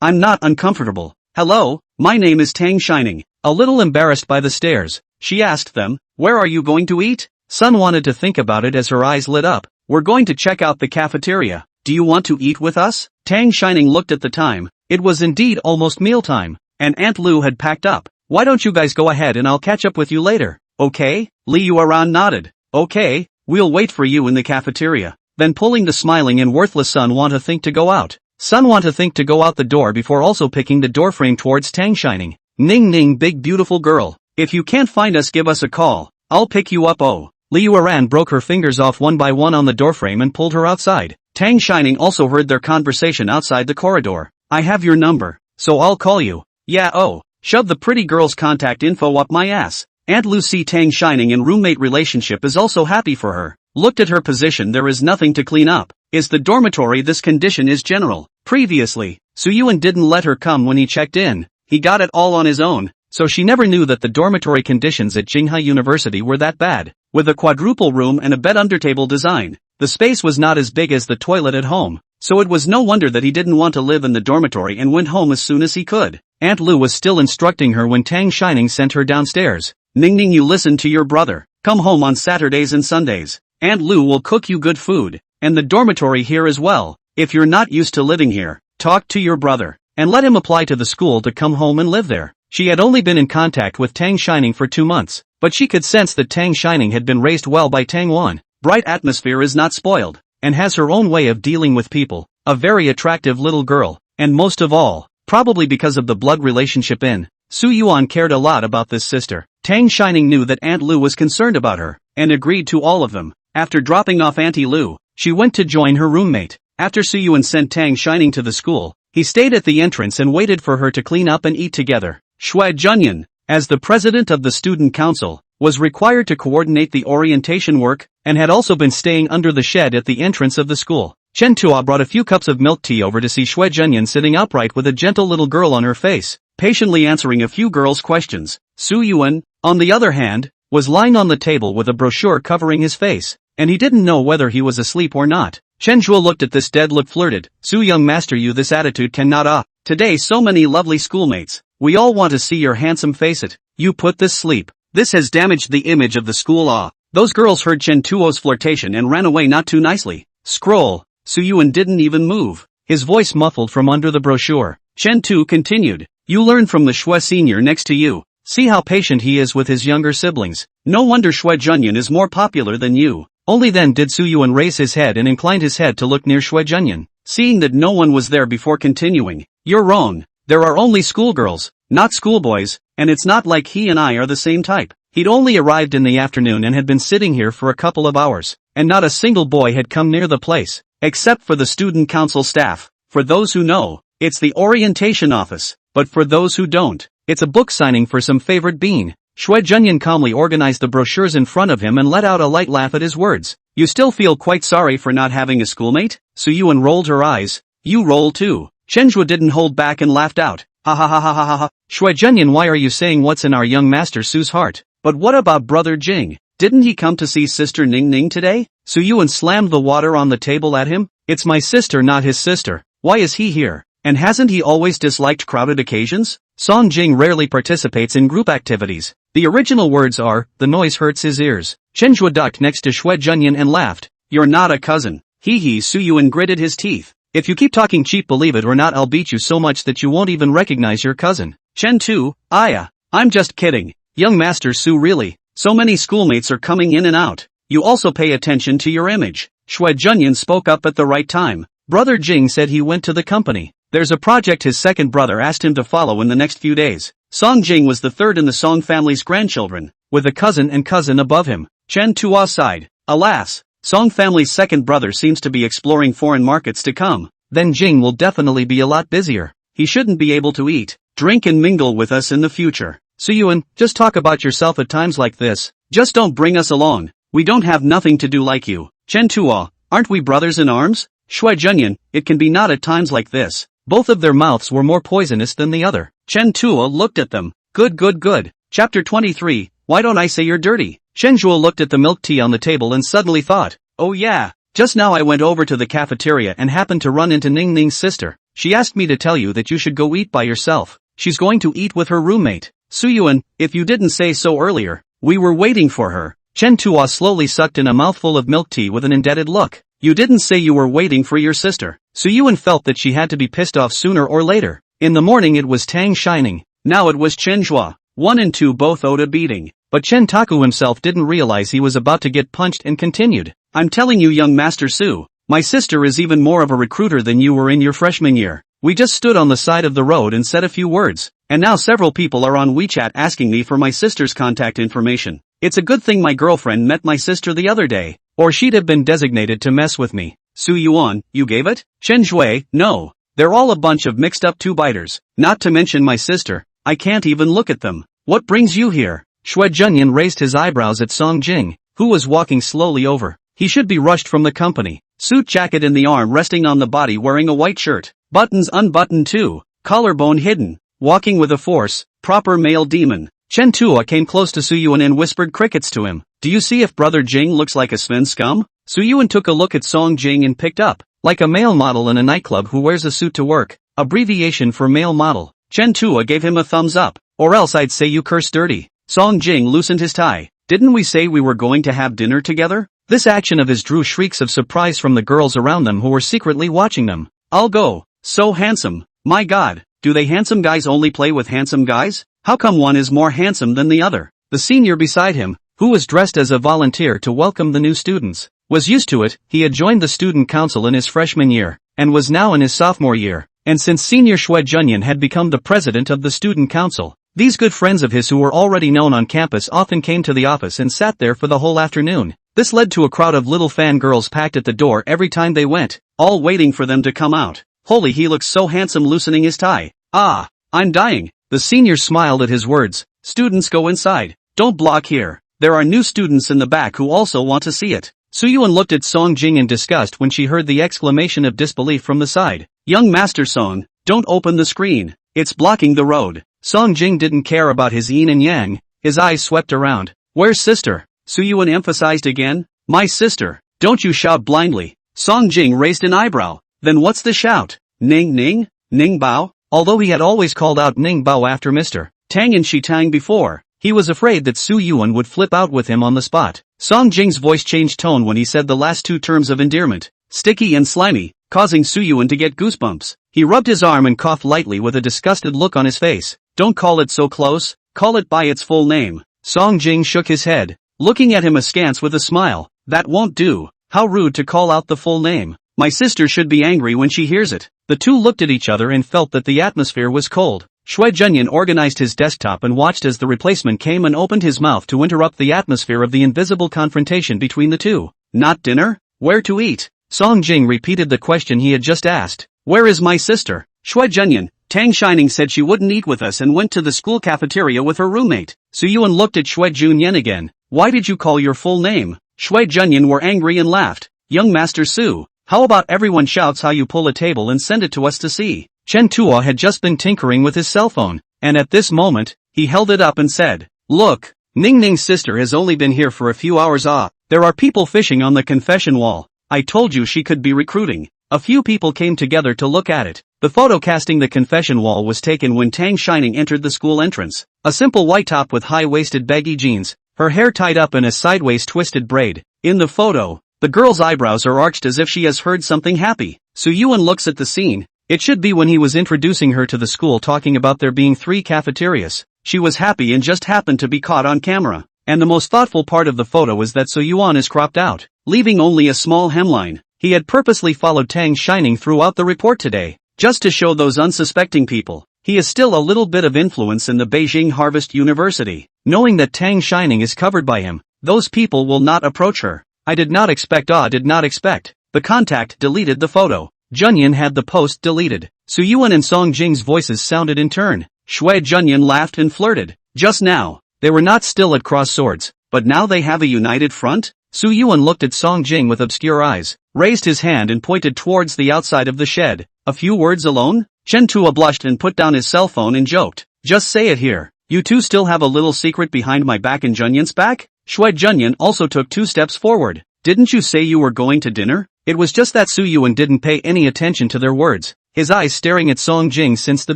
I'm not uncomfortable. Hello, my name is Tang Shining. A little embarrassed by the stares, she asked them, where are you going to eat? Sun wanted to think about it as her eyes lit up. We're going to check out the cafeteria. Do you want to eat with us? Tang Shining looked at the time. It was indeed almost mealtime, and Aunt Lu had packed up. Why don't you guys go ahead and I'll catch up with you later, okay? Li Yueran nodded. Okay, we'll wait for you in the cafeteria. Then pulling the smiling and worthless Sun Want to think to go out. Sun Want to think to go out the door before also picking the doorframe towards Tang Shining. Ning ning big beautiful girl. If you can't find us give us a call. I'll pick you up. Oh. Li Yueran broke her fingers off one by one on the doorframe and pulled her outside. Tang Shining also heard their conversation outside the corridor. I have your number, so I'll call you. Yeah, oh. Shove the pretty girl's contact info up my ass. Aunt Lucy Tang Shining in roommate relationship is also happy for her. Looked at her position, there is nothing to clean up. Is the dormitory this condition is general. Previously, Su Yuan didn't let her come when he checked in. He got it all on his own, so she never knew that the dormitory conditions at Jinghai University were that bad. With a quadruple room and a bed under table design, the space was not as big as the toilet at home, so it was no wonder that he didn't want to live in the dormitory and went home as soon as he could. Aunt Lu was still instructing her when Tang Shining sent her downstairs. Ning ning, you listen to your brother. Come home on Saturdays and Sundays. Aunt Lu will cook you good food, and the dormitory here as well. If you're not used to living here, talk to your brother, and let him apply to the school to come home and live there. She had only been in contact with Tang Shining for 2 months, but she could sense that Tang Shining had been raised well by Tang Wan. Bright atmosphere, is not spoiled, and has her own way of dealing with people. A very attractive little girl, and most of all, probably because of the blood relationship in, Su Yuan cared a lot about this sister. Tang Shining knew that Aunt Lu was concerned about her, and agreed to all of them. After dropping off Auntie Lu, she went to join her roommate. After Suyuan sent Tang Shining to the school, he stayed at the entrance and waited for her to clean up and eat together. Xue Junyan, as the president of the student council, was required to coordinate the orientation work, and had also been staying under the shed at the entrance of the school. Chen Tua brought a few cups of milk tea over to see Xue Junyan sitting upright with a gentle little girl on her face, patiently answering a few girls' questions. Su Yuan, on the other hand, was lying on the table with a brochure covering his face, and he didn't know whether he was asleep or not. Chen Zhuo looked at this dead look, flirted. Su young master, you this attitude cannot Today so many lovely schoolmates, we all want to see your handsome face it. You put this sleep. This has damaged the image of the school Those girls heard Chen Tuo's flirtation and ran away not too nicely. Scroll. Su Yuan didn't even move, his voice muffled from under the brochure. Chen Tu continued. You learn from the Xue senior next to you. See how patient he is with his younger siblings. No wonder Xue Junyan is more popular than you. Only then did Su Yuan raise his head and inclined his head to look near Xue Junyan, seeing that no one was there before continuing. You're wrong. There are only schoolgirls, not schoolboys, and it's not like he and I are the same type. He'd only arrived in the afternoon and had been sitting here for a couple of hours, and not a single boy had come near the place, except for the student council staff. For those who know, it's the orientation office, but for those who don't, it's a book signing for some favorite bean. Xue Junyan calmly organized the brochures in front of him and let out a light laugh at his words. You still feel quite sorry for not having a schoolmate? Su Yuan rolled her eyes. You roll too. Chen Zhuo didn't hold back and laughed out. Ha ha ha ha ha ha ha. Xue Junyan, why are you saying what's in our young master Su's heart? But what about brother Jing? Didn't he come to see sister Ning Ning today? Su Yuan slammed the water on the table at him. It's my sister, not his sister. Why is he here? And hasn't he always disliked crowded occasions? Song Jing rarely participates in group activities. The original words are, the noise hurts his ears. Chen Zhuo ducked next to Xue Junyan and laughed. You're not a cousin. Hee. Su Yuan gritted his teeth. If you keep talking cheap, believe it or not, I'll beat you so much that you won't even recognize your cousin. Chen Tu, I'm just kidding. Young master Su, really. So many schoolmates are coming in and out. You also pay attention to your image. Xue Junyan spoke up at the right time. Brother Jing said he went to the company. There's a project his second brother asked him to follow in the next few days. Song Jing was the third in the Song family's grandchildren, with a cousin and cousin above him. Chen Tua sighed. Alas, Song family's second brother seems to be exploring foreign markets to come. Then Jing will definitely be a lot busier. He shouldn't be able to eat, drink and mingle with us in the future. Su Yuan, just talk about yourself at times like this. Just don't bring us along. We don't have nothing to do like you. Chen Tua, aren't we brothers in arms? Xue Junyan, it can be not at times like this. Both of their mouths were more poisonous than the other. Chen Tua looked at them. Good. Chapter 23, why don't I say you're dirty? Chen Zhuo looked at the milk tea on the table and suddenly thought, oh yeah, just now I went over to the cafeteria and happened to run into Ning Ning's sister. She asked me to tell you that you should go eat by yourself. She's going to eat with her roommate. Su Yuan, if you didn't say so earlier, we were waiting for her. Chen Tua slowly sucked in a mouthful of milk tea with an indebted look. You didn't say you were waiting for your sister. Su Yuan felt that she had to be pissed off sooner or later. In the morning it was Tang Shining. Now it was Chen Zhuo. 1 and 2 both owed a beating. But Chen Taku himself didn't realize he was about to get punched and continued. I'm telling you, young master Su, my sister is even more of a recruiter than you were in your freshman year. We just stood on the side of the road and said a few words. And now several people are on WeChat asking me for my sister's contact information. It's a good thing my girlfriend met my sister the other day, or she'd have been designated to mess with me. Su Yuan, you gave it? Chen Zhui, no. They're all a bunch of mixed up two-biters, not to mention my sister. I can't even look at them. What brings you here? Xue Junyan raised his eyebrows at Song Jing, who was walking slowly over. He should be rushed from the company. Suit jacket in the arm resting on the body, wearing a white shirt. Buttons unbuttoned too. Collarbone hidden. Walking with a force. Proper male demon. Chen Tua came close to Su Yuan and whispered crickets to him. Do you see if brother Jing looks like a Sven scum? Su Yuan took a look at Song Jing and picked up. Like a male model in a nightclub who wears a suit to work. Abbreviation for male model. Chen Tua gave him a thumbs up. Or else I'd say you curse dirty. Song Jing loosened his tie. Didn't we say we were going to have dinner together? This action of his drew shrieks of surprise from the girls around them who were secretly watching them. I'll go. So handsome. My god, do they handsome guys only play with handsome guys? How come one is more handsome than the other? The senior beside him, who was dressed as a volunteer to welcome the new students, was used to it. He had joined the student council in his freshman year, and was now in his sophomore year. And since senior Xue Junyan had become the president of the student council, These good friends of his who were already known on campus often came to the office and sat there for the whole afternoon. This led to a crowd of little fangirls packed at the door every time they went, all waiting for them to come out. Holy, he looks so handsome loosening his tie. Ah, I'm dying. The seniors smiled at his words. Students, go inside. Don't block here. There are new students in the back who also want to see it. Soo-yuan looked at Song Jing in disgust when she heard the exclamation of disbelief from the side. Young Master Song, don't open the screen. It's blocking the road. Song Jing didn't care about his yin and yang. His eyes swept around. Where's sister? Soo-yuan emphasized again. My sister. Don't you shout blindly. Song Jing raised an eyebrow. Then what's the shout? Ning Ning? Ning Bao? Although he had always called out Ning Bao after Mr. Tang and Shi Tang before, he was afraid that Soo-yuan would flip out with him on the spot. Song Jing's voice changed tone when he said the last two terms of endearment. Sticky and slimy, causing Soo-yuan to get goosebumps. He rubbed his arm and coughed lightly with a disgusted look on his face. Don't call it so close, call it by its full name. Song Jing shook his head, looking at him askance with a smile. That won't do. How rude to call out the full name. My sister should be angry when she hears it. The two looked at each other and felt that the atmosphere was cold. Shui Junyan organized his desktop and watched as the replacement came and opened his mouth to interrupt the atmosphere of the invisible confrontation between the two. Not dinner? Where to eat? Song Jing repeated the question he had just asked. Where is my sister? Shui Junyan, Tang Shining said she wouldn't eat with us and went to the school cafeteria with her roommate. Soo-yuan looked at Shui Junyan again. Why did you call your full name? Shui Junyan were angry and laughed. Young Master Su, how about everyone shouts how you pull a table and send it to us to see? Chen Tuo had just been tinkering with his cell phone, and at this moment, he held it up and said, Look, Ning Ning's sister has only been here for a few hours. There are people fishing on the confession wall. I told you she could be recruiting. A few people came together to look at it. The photo casting the confession wall was taken when Tang Shining entered the school entrance. A simple white top with high-waisted baggy jeans, her hair tied up in a sideways twisted braid. In the photo, the girl's eyebrows are arched as if she has heard something happy. Soo-yuan looks at the scene. It should be when he was introducing her to the school talking about there being 3 cafeterias. She was happy and just happened to be caught on camera. And the most thoughtful part of the photo is that Soo-yuan is cropped out, leaving only a small hemline. He had purposely followed Tang Shining throughout the report today, just to show those unsuspecting people. He is still a little bit of influence in the Beijing Harvest University. Knowing that Tang Shining is covered by him, those people will not approach her. I did not expect. The contact deleted the photo. Junyan had the post deleted. Soo-yuan and Song Jing's voices sounded in turn. Shui Junyan laughed and flirted. Just now, they were not still at cross swords, but now they have a united front? Soo-yuan looked at Song Jing with obscure eyes, raised his hand and pointed towards the outside of the shed. A few words alone? Chen Tuo blushed and put down his cell phone and joked. Just say it here. You two still have a little secret behind my back and Junyan's back? Shui Junyan also took 2 steps forward. Didn't you say you were going to dinner? It was just that Soo-yuan didn't pay any attention to their words, his eyes staring at Song Jing since the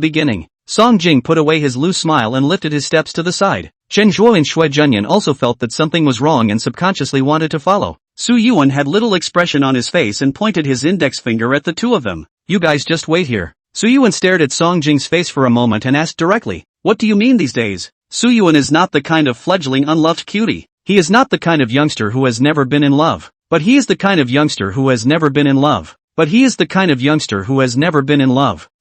beginning. Song Jing put away his loose smile and lifted his steps to the side. Chen Zhuo and Shui Junyan also felt that something was wrong and subconsciously wanted to follow. Soo-yuan had little expression on his face and pointed his index finger at the two of them. You guys just wait here. Soo-yuan stared at Song Jing's face for a moment and asked directly, what do you mean these days? Soo-yuan is not the kind of fledgling unloved cutie. He is not the kind of youngster who has never been in love. But he is the kind of youngster who has never been in love.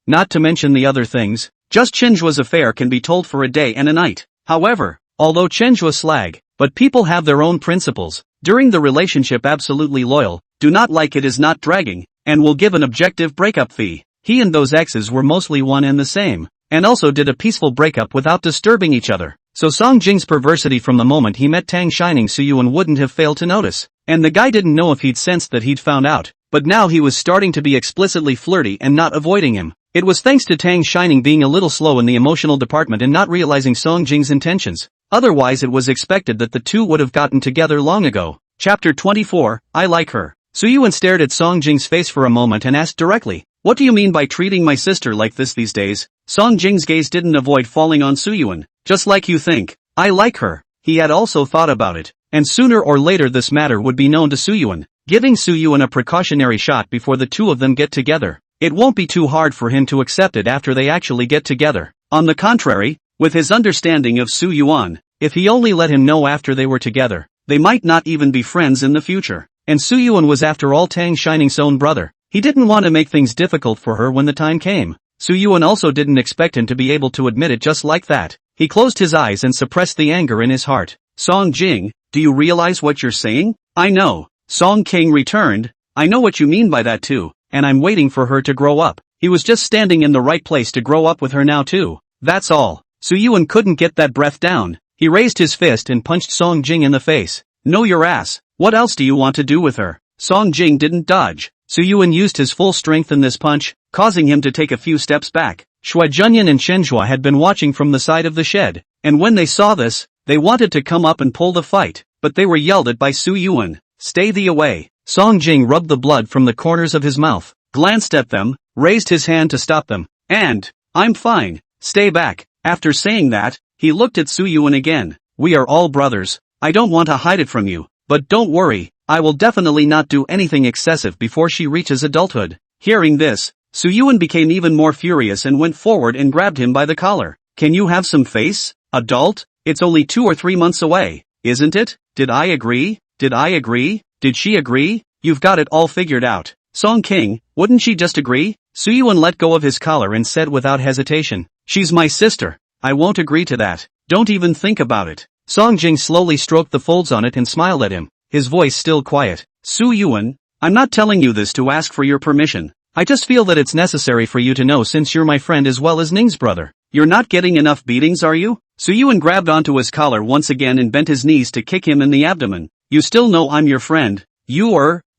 Not to mention the other things. Just Chenjua's affair can be told for a day and a night. However, although Chenjua's slag, but people have their own principles. During the relationship absolutely loyal, do not like it is not dragging, and will give an objective breakup fee. He and those exes were mostly one and the same, and also did a peaceful breakup without disturbing each other. So Song Jing's perversity from the moment he met Tang Shining Soo-yuan wouldn't have failed to notice. And the guy didn't know if he'd sensed that he'd found out, but now he was starting to be explicitly flirty and not avoiding him. It was thanks to Tang Shining being a little slow in the emotional department and not realizing Song Jing's intentions. Otherwise it was expected that the two would have gotten together long ago. Chapter 24, I like her. Soo-yuan stared at Song Jing's face for a moment and asked directly, what do you mean by treating my sister like this these days? Song Jing's gaze didn't avoid falling on Soo-yuan. Just like you think. I like her. He had also thought about it, and sooner or later this matter would be known to Soo-yuan, giving Soo-yuan a precautionary shot before the two of them get together. It won't be too hard for him to accept it after they actually get together. On the contrary, with his understanding of Soo-yuan, if he only let him know after they were together, they might not even be friends in the future. And Soo-yuan was after all Tang Shining's own brother. He didn't want to make things difficult for her when the time came. Soo-yuan also didn't expect him to be able to admit it just like that. He closed his eyes and suppressed the anger in his heart. Song Jing, do you realize what you're saying? I know. Song King returned, I know what you mean by that too, and I'm waiting for her to grow up. He was just standing in the right place to grow up with her now too. That's all. Su Yuan couldn't get that breath down. He raised his fist and punched Song Jing in the face. Know your ass. What else do you want to do with her? Song Jing didn't dodge. Su Yuan used his full strength in this punch, causing him to take a few steps back. Shui Junyan and Shen Zhua had been watching from the side of the shed, and when they saw this, they wanted to come up and pull the fight, but they were yelled at by Su Yuan. Stay the away. Song Jing rubbed the blood from the corners of his mouth, glanced at them, raised his hand to stop them, and, I'm fine. Stay back. After saying that, he looked at Su Yuan again. We are all brothers. I don't want to hide it from you, but don't worry, I will definitely not do anything excessive before she reaches adulthood. Hearing this, Su Yuan became even more furious and went forward and grabbed him by the collar. Can you have some face, adult? It's only 2 or 3 months away, isn't it? Did I agree? Did I agree? Did she agree? You've got it all figured out. Song King, wouldn't she just agree? Su Yuan let go of his collar and said without hesitation, she's my sister. I won't agree to that. Don't even think about it. Song Jing slowly stroked the folds on it and smiled at him, his voice still quiet. Su Yuan, I'm not telling you this to ask for your permission. I just feel that it's necessary for you to know since you're my friend as well as Ning's brother. You're not getting enough beatings, are you? Su Yuan grabbed onto his collar once again and bent his knees to kick him in the abdomen. You still know I'm your friend.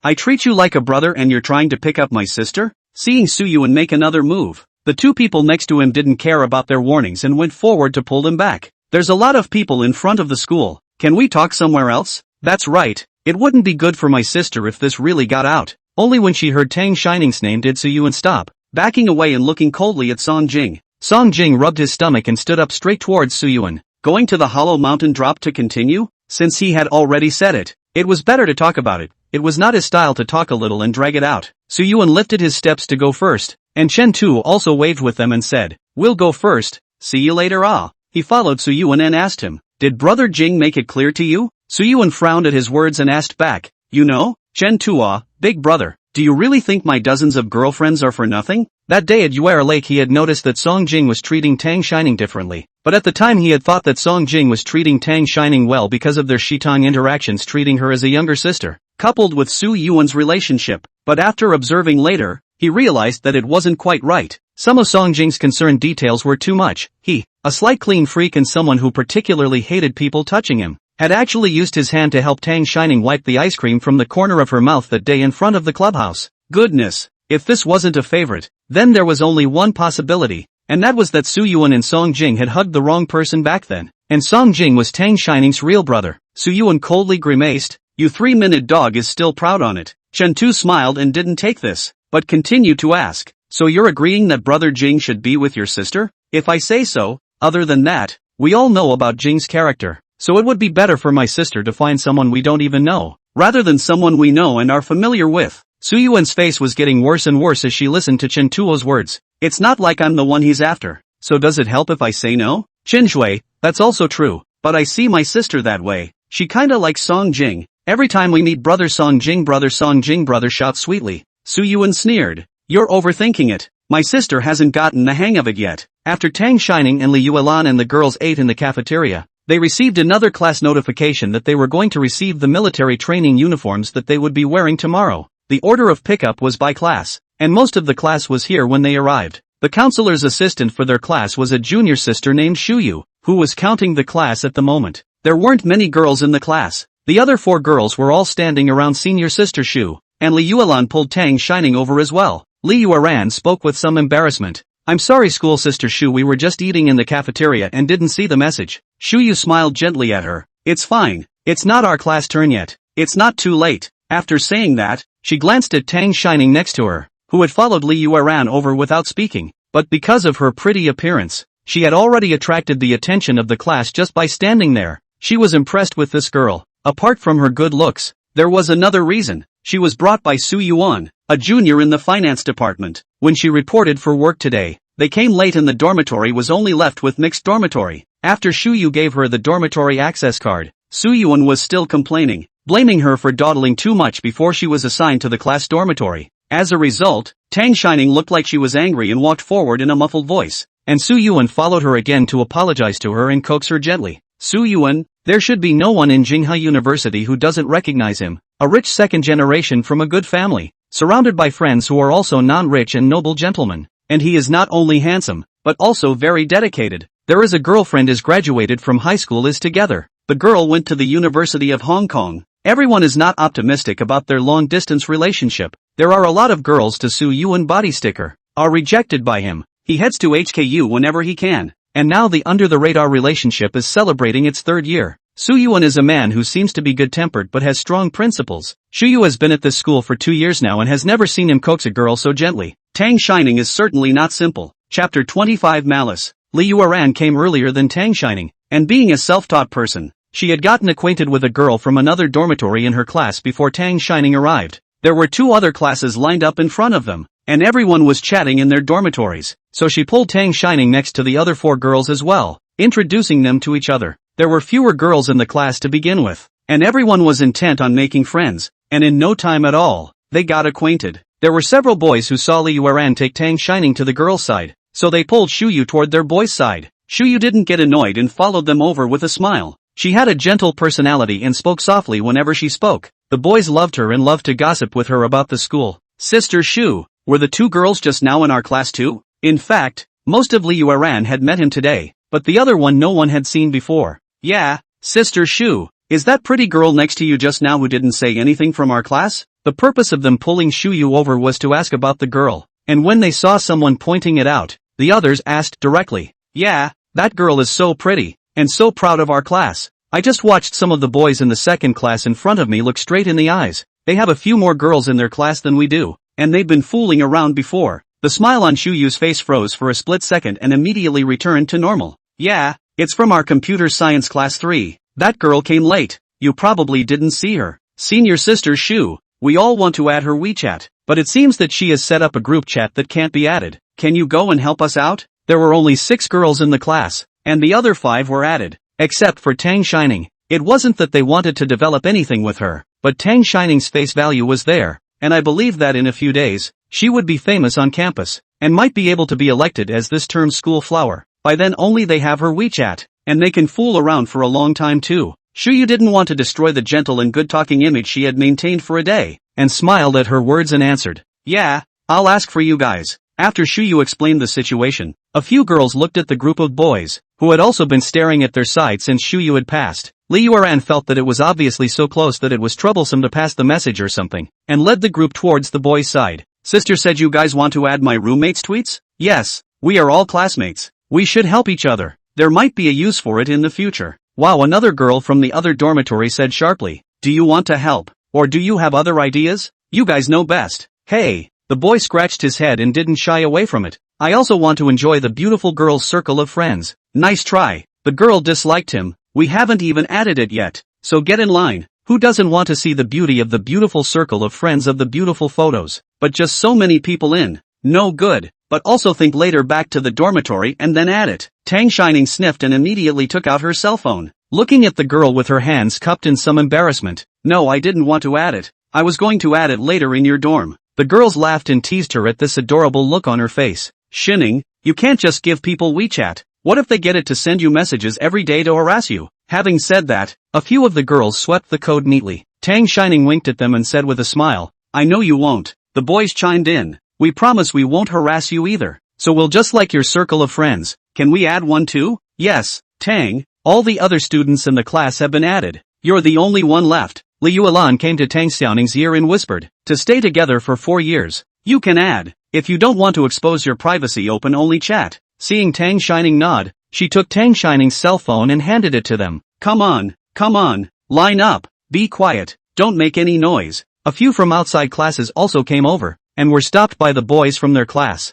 I treat you like a brother and you're trying to pick up my sister? Seeing Su Yuan make another move, the two people next to him didn't care about their warnings and went forward to pull him back. There's a lot of people in front of the school. Can we talk somewhere else? That's right. It wouldn't be good for my sister if this really got out. Only when she heard Tang Shining's name did Su Yuan stop, backing away and looking coldly at Song Jing. Song Jing rubbed his stomach and stood up straight towards Su Yuan. Going to the hollow mountain drop to continue? Since he had already said it, it was better to talk about it. It was not his style to talk a little and drag it out. Su Yuan lifted his steps to go first, and Chen Tu also waved with them and said, we'll go first. See you later. He followed Su Yuan and asked him, did Brother Jing make it clear to you? Su Yuan frowned at his words and asked back, you know, Chen Tu, big brother, do you really think my dozens of girlfriends are for nothing? That day at Yuer Lake he had noticed that Song Jing was treating Tang Shining differently, but at the time he had thought that Song Jing was treating Tang Shining well because of their Shitong interactions, treating her as a younger sister, coupled with Su Yuan's relationship, but after observing later, he realized that it wasn't quite right. Some of Song Jing's concerned details were too much. He, a slight clean freak and someone who particularly hated people touching him, had actually used his hand to help Tang Shining wipe the ice cream from the corner of her mouth that day in front of the clubhouse. Goodness, if this wasn't a favorite, then there was only one possibility, and that was that Su Yuan and Song Jing had hugged the wrong person back then, and Song Jing was Tang Shining's real brother. Su Yuan coldly grimaced, you 3-minute dog is still proud on it. Chen Tu smiled and didn't take this, but continued to ask, so you're agreeing that Brother Jing should be with your sister? If I say so, other than that, we all know about Jing's character, so it would be better for my sister to find someone we don't even know, rather than someone we know and are familiar with. Su Yuan's face was getting worse and worse as she listened to Chen Tuo's words. It's not like I'm the one he's after, so does it help if I say no? Chen Shui, that's also true, but I see my sister that way. She kinda likes Song Jing. Every time we meet brother Song Jing brother shouts sweetly. Su Yuan sneered. You're overthinking it. My sister hasn't gotten the hang of it yet. After Tang Shining and Li Yuelan and the girls ate in the cafeteria, they received another class notification that they were going to receive the military training uniforms that they would be wearing tomorrow. The order of pickup was by class, and most of the class was here when they arrived. The counselor's assistant for their class was a junior sister named Shuyu, who was counting the class at the moment. There weren't many girls in the class. The other 4 girls were all standing around senior sister Shu, and Li Yuelan pulled Tang Shining over as well. Li Yueran spoke with some embarrassment. I'm sorry school sister Shu, we were just eating in the cafeteria and didn't see the message. Shuyu smiled gently at her. It's fine. It's not our class turn yet. It's not too late. After saying that, she glanced at Tang Shining next to her, who had followed Li Yueran over without speaking, but because of her pretty appearance, she had already attracted the attention of the class just by standing there. She was impressed with this girl. Apart from her good looks, there was another reason. She was brought by Su Yuan, a junior in the finance department. When she reported for work today, they came late and the dormitory was only left with mixed dormitory. After Shu Yu gave her the dormitory access card, Su Yuan was still complaining, blaming her for dawdling too much before she was assigned to the class dormitory. As a result, Tang Shining looked like she was angry and walked forward in a muffled voice. and Su Yuan followed her again to apologize to her and coax her gently. Su Yuan, there should be no one in Jinghai University who doesn't recognize him, a rich second generation from a good family, surrounded by friends who are also non-rich and noble gentlemen. And he is not only handsome, but also very dedicated. There is a girlfriend is graduated from high school is together. The girl went to the University of Hong Kong. Everyone is not optimistic about their long-distance relationship. There are a lot of girls to Su Yuan body sticker, are rejected by him. He heads to HKU whenever he can. And now the under-the-radar relationship is celebrating its third year. Su Yuan is a man who seems to be good-tempered but has strong principles. Shu Yu has been at this school for 2 years now and has never seen him coax a girl so gently. Tang Shining is certainly not simple. Chapter 25 Malice. Li Yueran came earlier than Tang Shining, and being a self-taught person, she had gotten acquainted with a girl from another dormitory in her class before Tang Shining arrived. There were 2 other classes lined up in front of them, and everyone was chatting in their dormitories, so she pulled Tang Shining next to the other 4 girls as well, introducing them to each other. There were fewer girls in the class to begin with, and everyone was intent on making friends, and in no time at all, they got acquainted. There were several boys who saw Li Yueran take Tang Shining to the girls' side, so they pulled Shu Yu toward their boys' side. Shu Yu didn't get annoyed and followed them over with a smile. She had a gentle personality and spoke softly whenever she spoke. The boys loved her and loved to gossip with her about the school. Sister Shu, were the 2 girls just now in our class too? In fact, most of Li Yueran had met him today, but the other one no one had seen before. Yeah, Sister Shu, is that pretty girl next to you just now who didn't say anything from our class? The purpose of them pulling Shu Yu over was to ask about the girl, and when they saw someone pointing it out, the others asked directly. Yeah, that girl is so pretty, and so proud of our class. I just watched some of the boys in the second class in front of me look straight in the eyes. They have a few more girls in their class than we do, and they've been fooling around before. The smile on Shu Yu's face froze for a split second and immediately returned to normal. Yeah, it's from our computer science class 3. That girl came late. You probably didn't see her. Senior sister Shu, we all want to add her WeChat, but it seems that she has set up a group chat that can't be added. Can you go and help us out? There were only 6 girls in the class, and the other 5 were added, except for Tang Shining. It wasn't that they wanted to develop anything with her, but Tang Shining's face value was there, and I believe that in a few days, she would be famous on campus, and might be able to be elected as this term's school flower. By then only they have her WeChat, and they can fool around for a long time too. Shu Yu didn't want to destroy the gentle and good-talking image she had maintained for a day, and smiled at her words and answered, yeah, I'll ask for you guys. After Shu Yu explained the situation, a few girls looked at the group of boys, who had also been staring at their side since Shu Yu had passed. Li Yueran felt that it was obviously so close that it was troublesome to pass the message or something, and led the group towards the boys' side. Sister said you guys want to add my roommate's tweets? Yes, we are all classmates. We should help each other. There might be a use for it in the future. Wow, another girl from the other dormitory said sharply. Do you want to help? Or do you have other ideas? You guys know best. Hey, the boy scratched his head and didn't shy away from it. I also want to enjoy the beautiful girl's circle of friends. Nice try. The girl disliked him. We haven't even added it yet. So get in line. Who doesn't want to see the beauty of the beautiful circle of friends of the beautiful photos? But just so many people in. No good. But also think later back to the dormitory and then add it. Tang Shining sniffed and immediately took out her cell phone, looking at the girl with her hands cupped in some embarrassment. No, I didn't want to add it. I was going to add it later in your dorm. The girls laughed and teased her at this adorable look on her face. Shining, you can't just give people WeChat. What if they get it to send you messages every day to harass you? Having said that, a few of the girls swept the code neatly. Tang Shining winked at them and said with a smile, I know you won't. The boys chimed in. We promise we won't harass you either. So we'll just like your circle of friends. Can we add one too? Yes, Tang. All the other students in the class have been added. You're the only one left. Li Yuelan came to Tang Xiaoning's ear and whispered, to stay together for 4 years. You can add. If you don't want to expose your privacy, open only chat. Seeing Tang Shining nod, she took Tang Shining's cell phone and handed it to them. Come on, line up, be quiet, don't make any noise. A few from outside classes also came over, and were stopped by the boys from their class.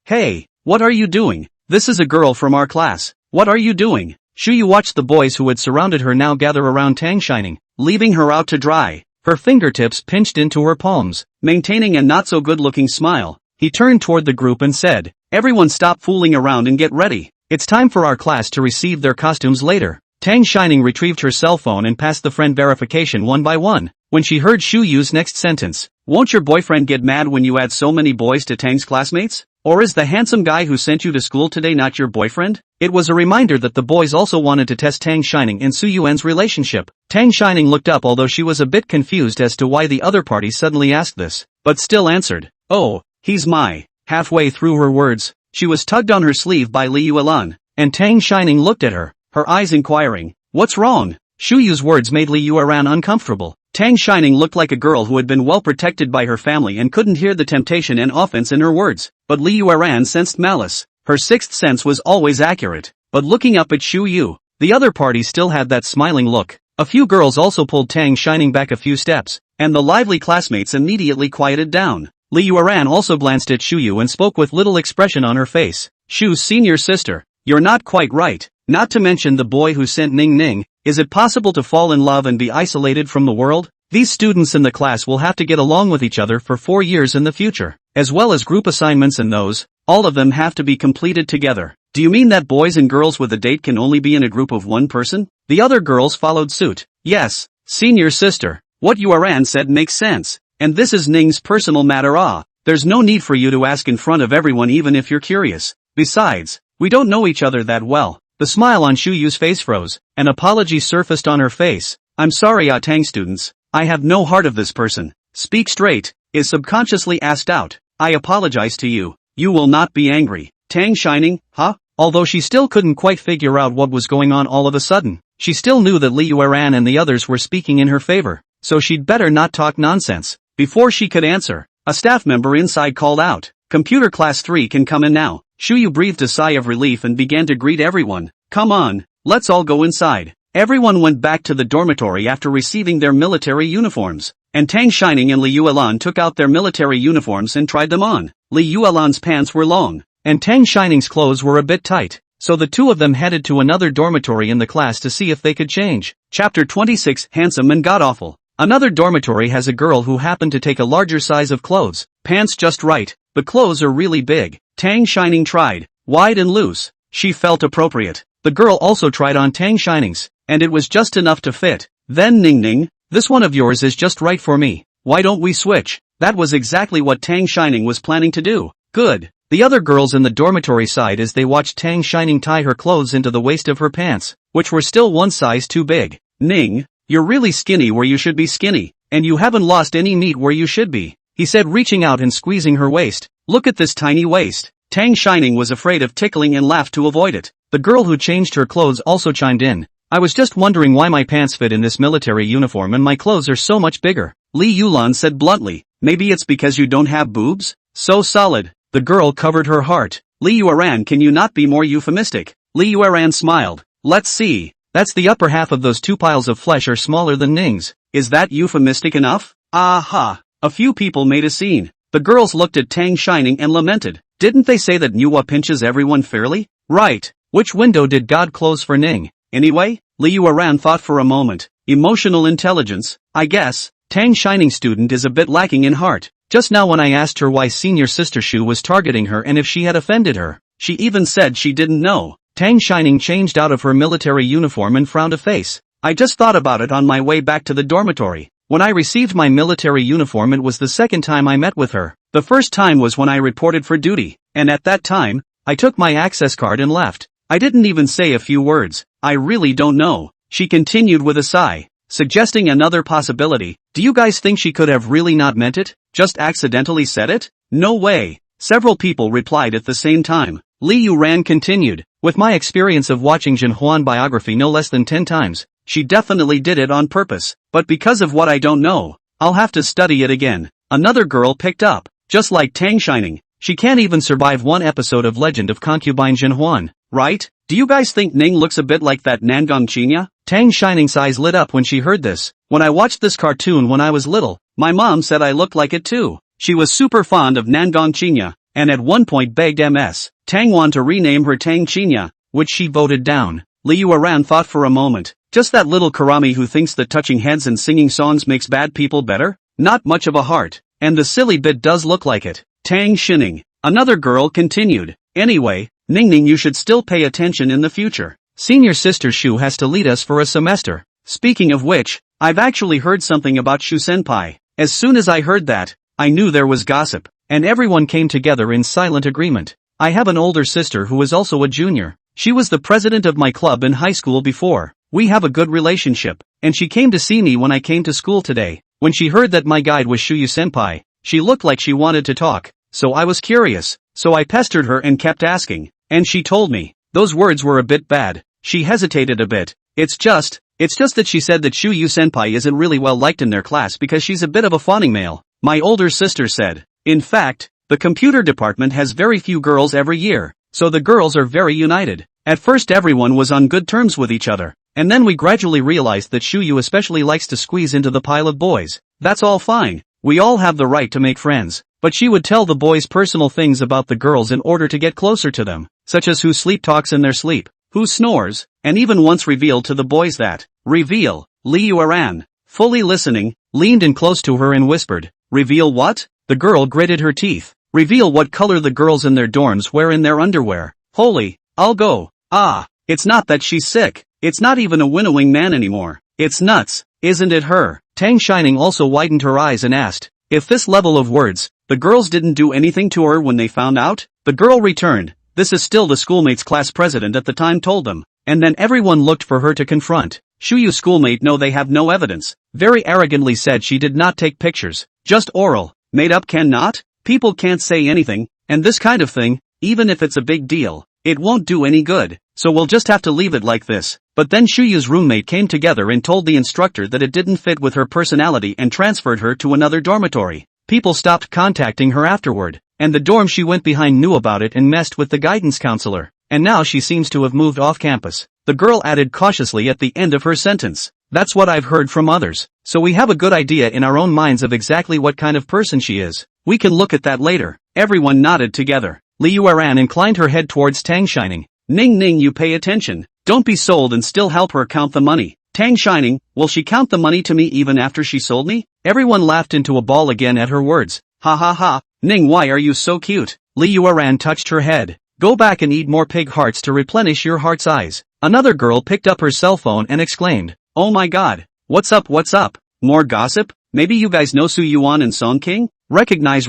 Hey, what are you doing? This is a girl from our class. What are you doing? Shu Yu watched the boys who had surrounded her now gather around Tang Shining, leaving her out to dry, her fingertips pinched into her palms. Maintaining a not-so-good-looking smile, he turned toward the group and said, everyone stop fooling around and get ready. It's time for our class to receive their costumes later. Tang Shining retrieved her cell phone and passed the friend verification one by one. when she heard Shu Yu's next sentence. Won't your boyfriend get mad when you add so many boys to Tang's classmates? Or is the handsome guy who sent you to school today not your boyfriend? It was a reminder that the boys also wanted to test Tang Shining and Su Yuan's relationship. Tang Shining looked up although she was a bit confused as to why the other party suddenly asked this, but still answered, "Oh, he's my." Halfway through her words, she was tugged on her sleeve by Li Yuelan, and Tang Shining looked at her, her eyes inquiring, "What's wrong?" Shu Yu's words made Li Yuelan uncomfortable. Tang Shining looked like a girl who had been well protected by her family and couldn't hear the temptation and offense in her words, but Li Yuelan sensed malice. Her sixth sense was always accurate, but looking up at Shu Yu, the other party still had that smiling look. A few girls also pulled Tang Shining back a few steps, and the lively classmates immediately quieted down. Li Yuelan also glanced at Shu Yu and spoke with little expression on her face. "Shu's senior sister, you're not quite right, not to mention the boy who sent Ning Ning. Is it possible to fall in love and be isolated from the world? These students in the class will have to get along with each other for 4 years in the future, as well as group assignments and those, all of them have to be completed together. Do you mean that boys and girls with a date can only be in a group of one person?" The other girls followed suit. "Yes, senior sister, what Yuan said makes sense, and this is Ning's personal matter. There's no need for you to ask in front of everyone even if you're curious. Besides, we don't know each other that well." The smile on Shu Yu's face froze, an apology surfaced on her face. "I'm sorry, Tang students, I have no heart of this person. Speak straight," is subconsciously asked out. "I apologize to you. You will not be angry." Tang Shining, huh? Although she still couldn't quite figure out what was going on all of a sudden, she still knew that Li Yueran and the others were speaking in her favor, so she'd better not talk nonsense. Before she could answer, a staff member inside called out, "Computer class 3 can come in now." Shu Yu breathed a sigh of relief and began to greet everyone. "Come on, let's all go inside." Everyone went back to the dormitory after receiving their military uniforms, and Tang Shining and Li Yuelan took out their military uniforms and tried them on. Li Yuelan's pants were long, and Tang Shining's clothes were a bit tight, so the two of them headed to another dormitory in the class to see if they could change. Chapter 26, Handsome and Godawful. Another dormitory has a girl who happened to take a larger size of clothes, pants just right, but clothes are really big. Tang Shining tried, wide and loose. She felt appropriate. The girl also tried on Tang Shining's, and it was just enough to fit. Then Ning Ning, "This one of yours is just right for me. Why don't we switch?" That was exactly what Tang Shining was planning to do. Good. The other girls in the dormitory sighed as they watched Tang Shining tie her clothes into the waist of her pants, which were still one size too big. "Ning, you're really skinny where you should be skinny, and you haven't lost any meat where you should be," he said, reaching out and squeezing her waist. "Look at this tiny waist." Tang Shining was afraid of tickling and laughed to avoid it. The girl who changed her clothes also chimed in. "I was just wondering why my pants fit in this military uniform and my clothes are so much bigger." Li Yulan said bluntly, "Maybe it's because you don't have boobs? So solid." The girl covered her heart. "Li Yueran, can you not be more euphemistic?" Li Yueran smiled. "Let's see. That's the upper half of those two piles of flesh are smaller than Ning's. Is that euphemistic enough?" Aha! A few people made a scene. The girls looked at Tang Shining and lamented. "Didn't they say that Nuwa pinches everyone fairly?" "Right. Which window did God close for Ning? Anyway?" Li Yueran thought for a moment. "Emotional intelligence, I guess." Tang Shining student is a bit lacking in heart. Just now when I asked her why senior sister Shu was targeting her and if she had offended her, she even said she didn't know. Tang Shining changed out of her military uniform and frowned a face. "I just thought about it on my way back to the dormitory. When I received my military uniform, it was the second time I met with her. The first time was when I reported for duty, and at that time, I took my access card and left. I didn't even say a few words. I really don't know." She continued with a sigh, suggesting another possibility. "Do you guys think she could have really not meant it? Just accidentally said it?" "No way." Several people replied at the same time. Li Yuran continued, "With my experience of watching Jin Huan biography no less than 10 times, she definitely did it on purpose. But because of what I don't know, I'll have to study it again." Another girl picked up. "Just like Tang Shining, she can't even survive one episode of Legend of Concubine Jin Huan, right? Do you guys think Ning looks a bit like that Nangong Chinya?" Tang Shining's eyes lit up when she heard this. "When I watched this cartoon when I was little, my mom said I looked like it too. She was super fond of Nangong Chinya, and at one point begged Ms. Tang Wan to rename her Tang Chinya, which she voted down." Li Yueran thought for a moment. Just that little Karami who thinks that touching heads and singing songs makes bad people better? Not much of a heart, and the silly bit does look like it. Tang Shining. Another girl continued. "Anyway, Ning Ning, you should still pay attention in the future. Senior sister Shu has to lead us for a semester. Speaking of which, I've actually heard something about Shu-senpai. As soon as I heard that, I knew there was gossip, and everyone came together in silent agreement. I have an older sister who is also a junior. She was the president of my club in high school before. We have a good relationship, and she came to see me when I came to school today. When she heard that my guide was Shuyu-senpai, she looked like she wanted to talk, so I was curious, so I pestered her and kept asking, and she told me. Those words were a bit bad. She hesitated a bit. It's just that she said that Shuyu-senpai isn't really well liked in their class because she's a bit of a fawning male, my older sister said. In fact, the computer department has very few girls every year, so the girls are very united. At first everyone was on good terms with each other, and then we gradually realized that Shuyu especially likes to squeeze into the pile of boys. That's all fine. We all have the right to make friends, but she would tell the boys personal things about the girls in order to get closer to them, such as who sleep talks in their sleep, who snores, and even once revealed to the boys that, reveal, Liu Aran, fully listening, leaned in close to her and whispered, reveal what? The girl gritted her teeth. Reveal what color the girls in their dorms wear in their underwear. Holy, I'll go. Ah, it's not that she's sick. It's not even a winnowing man anymore. It's nuts, isn't it her? Tang Shining also widened her eyes and asked, if this level of words, the girls didn't do anything to her when they found out? The girl returned, this is still the schoolmate's class president at the time told them, and then everyone looked for her to confront. Shuyu's schoolmate no they have no evidence, very arrogantly said she did not take pictures, just oral, made up cannot? People can't say anything, and this kind of thing, even if it's a big deal, it won't do any good, so we'll just have to leave it like this. But then Shuyu's roommate came together and told the instructor that it didn't fit with her personality and transferred her to another dormitory. People stopped contacting her afterward, and the dorm she went behind knew about it and messed with the guidance counselor, and now she seems to have moved off campus. The girl added cautiously at the end of her sentence, that's what I've heard from others, so we have a good idea in our own minds of exactly what kind of person she is. We can look at that later. Everyone nodded together. Liu Aran inclined her head towards Tang Shining. Ning Ning, you pay attention. Don't be sold and still help her count the money. Tang Shining, will she count the money to me even after she sold me? Everyone laughed into a ball again at her words. Ha ha ha. Ning, why are you so cute? Liu Aran touched her head. Go back and eat more pig hearts to replenish your heart size. Another girl picked up her cell phone and exclaimed, oh my god. What's up? More gossip? Maybe you guys know Su Yuan and Song King? Recognize.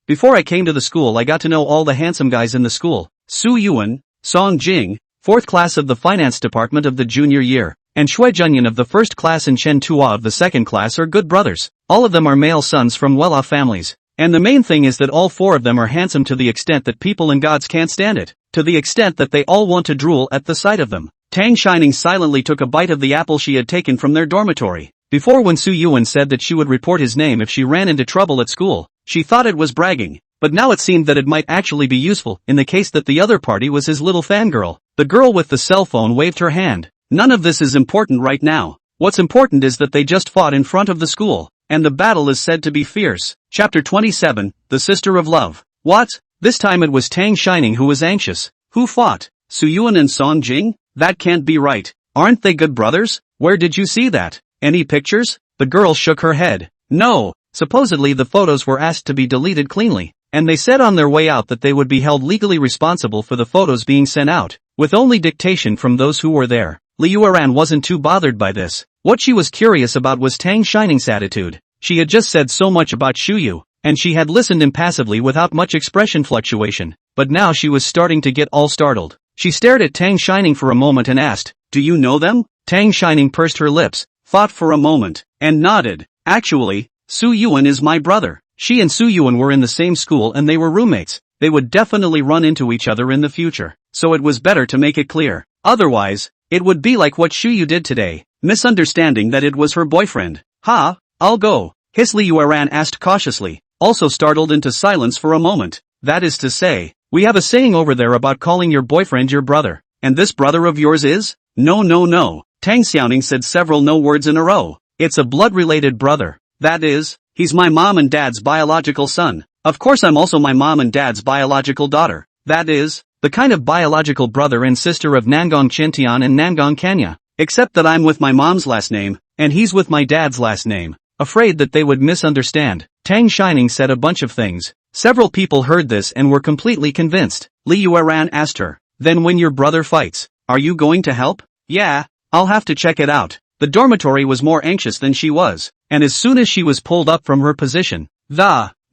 Before I came to the school I got to know all the handsome guys in the school. Su Yuan, Song Jing, 4th class of the finance department of the junior year, and Shui Junyan of the 1st class and Chen Tua of the 2nd class are good brothers. All of them are male sons from well-off families. And the main thing is that all 4 of them are handsome to the extent that people and gods can't stand it, to the extent that they all want to drool at the sight of them. Tang Shining silently took a bite of the apple she had taken from their dormitory. Before, when Su Yuan said that she would report his name if she ran into trouble at school, she thought it was bragging, but now it seemed that it might actually be useful in the case that the other party was his little fangirl. The girl with the cell phone waved her hand. None of this is important right now. What's important is that they just fought in front of the school, and the battle is said to be fierce. Chapter 27, The Sister of Love. What? This time it was Tang Shining who was anxious. Who fought? Su Yuan and Song Jing? That can't be right. Aren't they good brothers? Where did you see that? Any pictures? The girl shook her head. No. Supposedly the photos were asked to be deleted cleanly, and they said on their way out that they would be held legally responsible for the photos being sent out, with only dictation from those who were there. Liu Aran wasn't too bothered by this. What she was curious about was Tang Shining's attitude. She had just said so much about Shuyu, and she had listened impassively without much expression fluctuation, but now she was starting to get all startled. She stared at Tang Shining for a moment and asked, do you know them? Tang Shining pursed her lips, thought for a moment, and nodded. Actually, Su Yuan is my brother. She and Su Yuan were in the same school and they were roommates. They would definitely run into each other in the future, so it was better to make it clear. Otherwise, it would be like what Shuyu did today, misunderstanding that it was her boyfriend. Ha, I'll go. Liu Aran asked cautiously, also startled into silence for a moment. That is to say, we have a saying over there about calling your boyfriend your brother, and this brother of yours is? No. Tang Xiaoning said several no words in a row. It's a blood-related brother. That is, he's my mom and dad's biological son. Of course I'm also my mom and dad's biological daughter. That is, the kind of biological brother and sister of Nangong Chintian and Nangong Kenya. Except that I'm with my mom's last name, and he's with my dad's last name. Afraid that they would misunderstand, Tang Shining said a bunch of things. Several people heard this and were completely convinced. Liu Aran asked her, then when your brother fights, are you going to help? Yeah, I'll have to check it out. The dormitory was more anxious than she was, and as soon as she was pulled up from her position,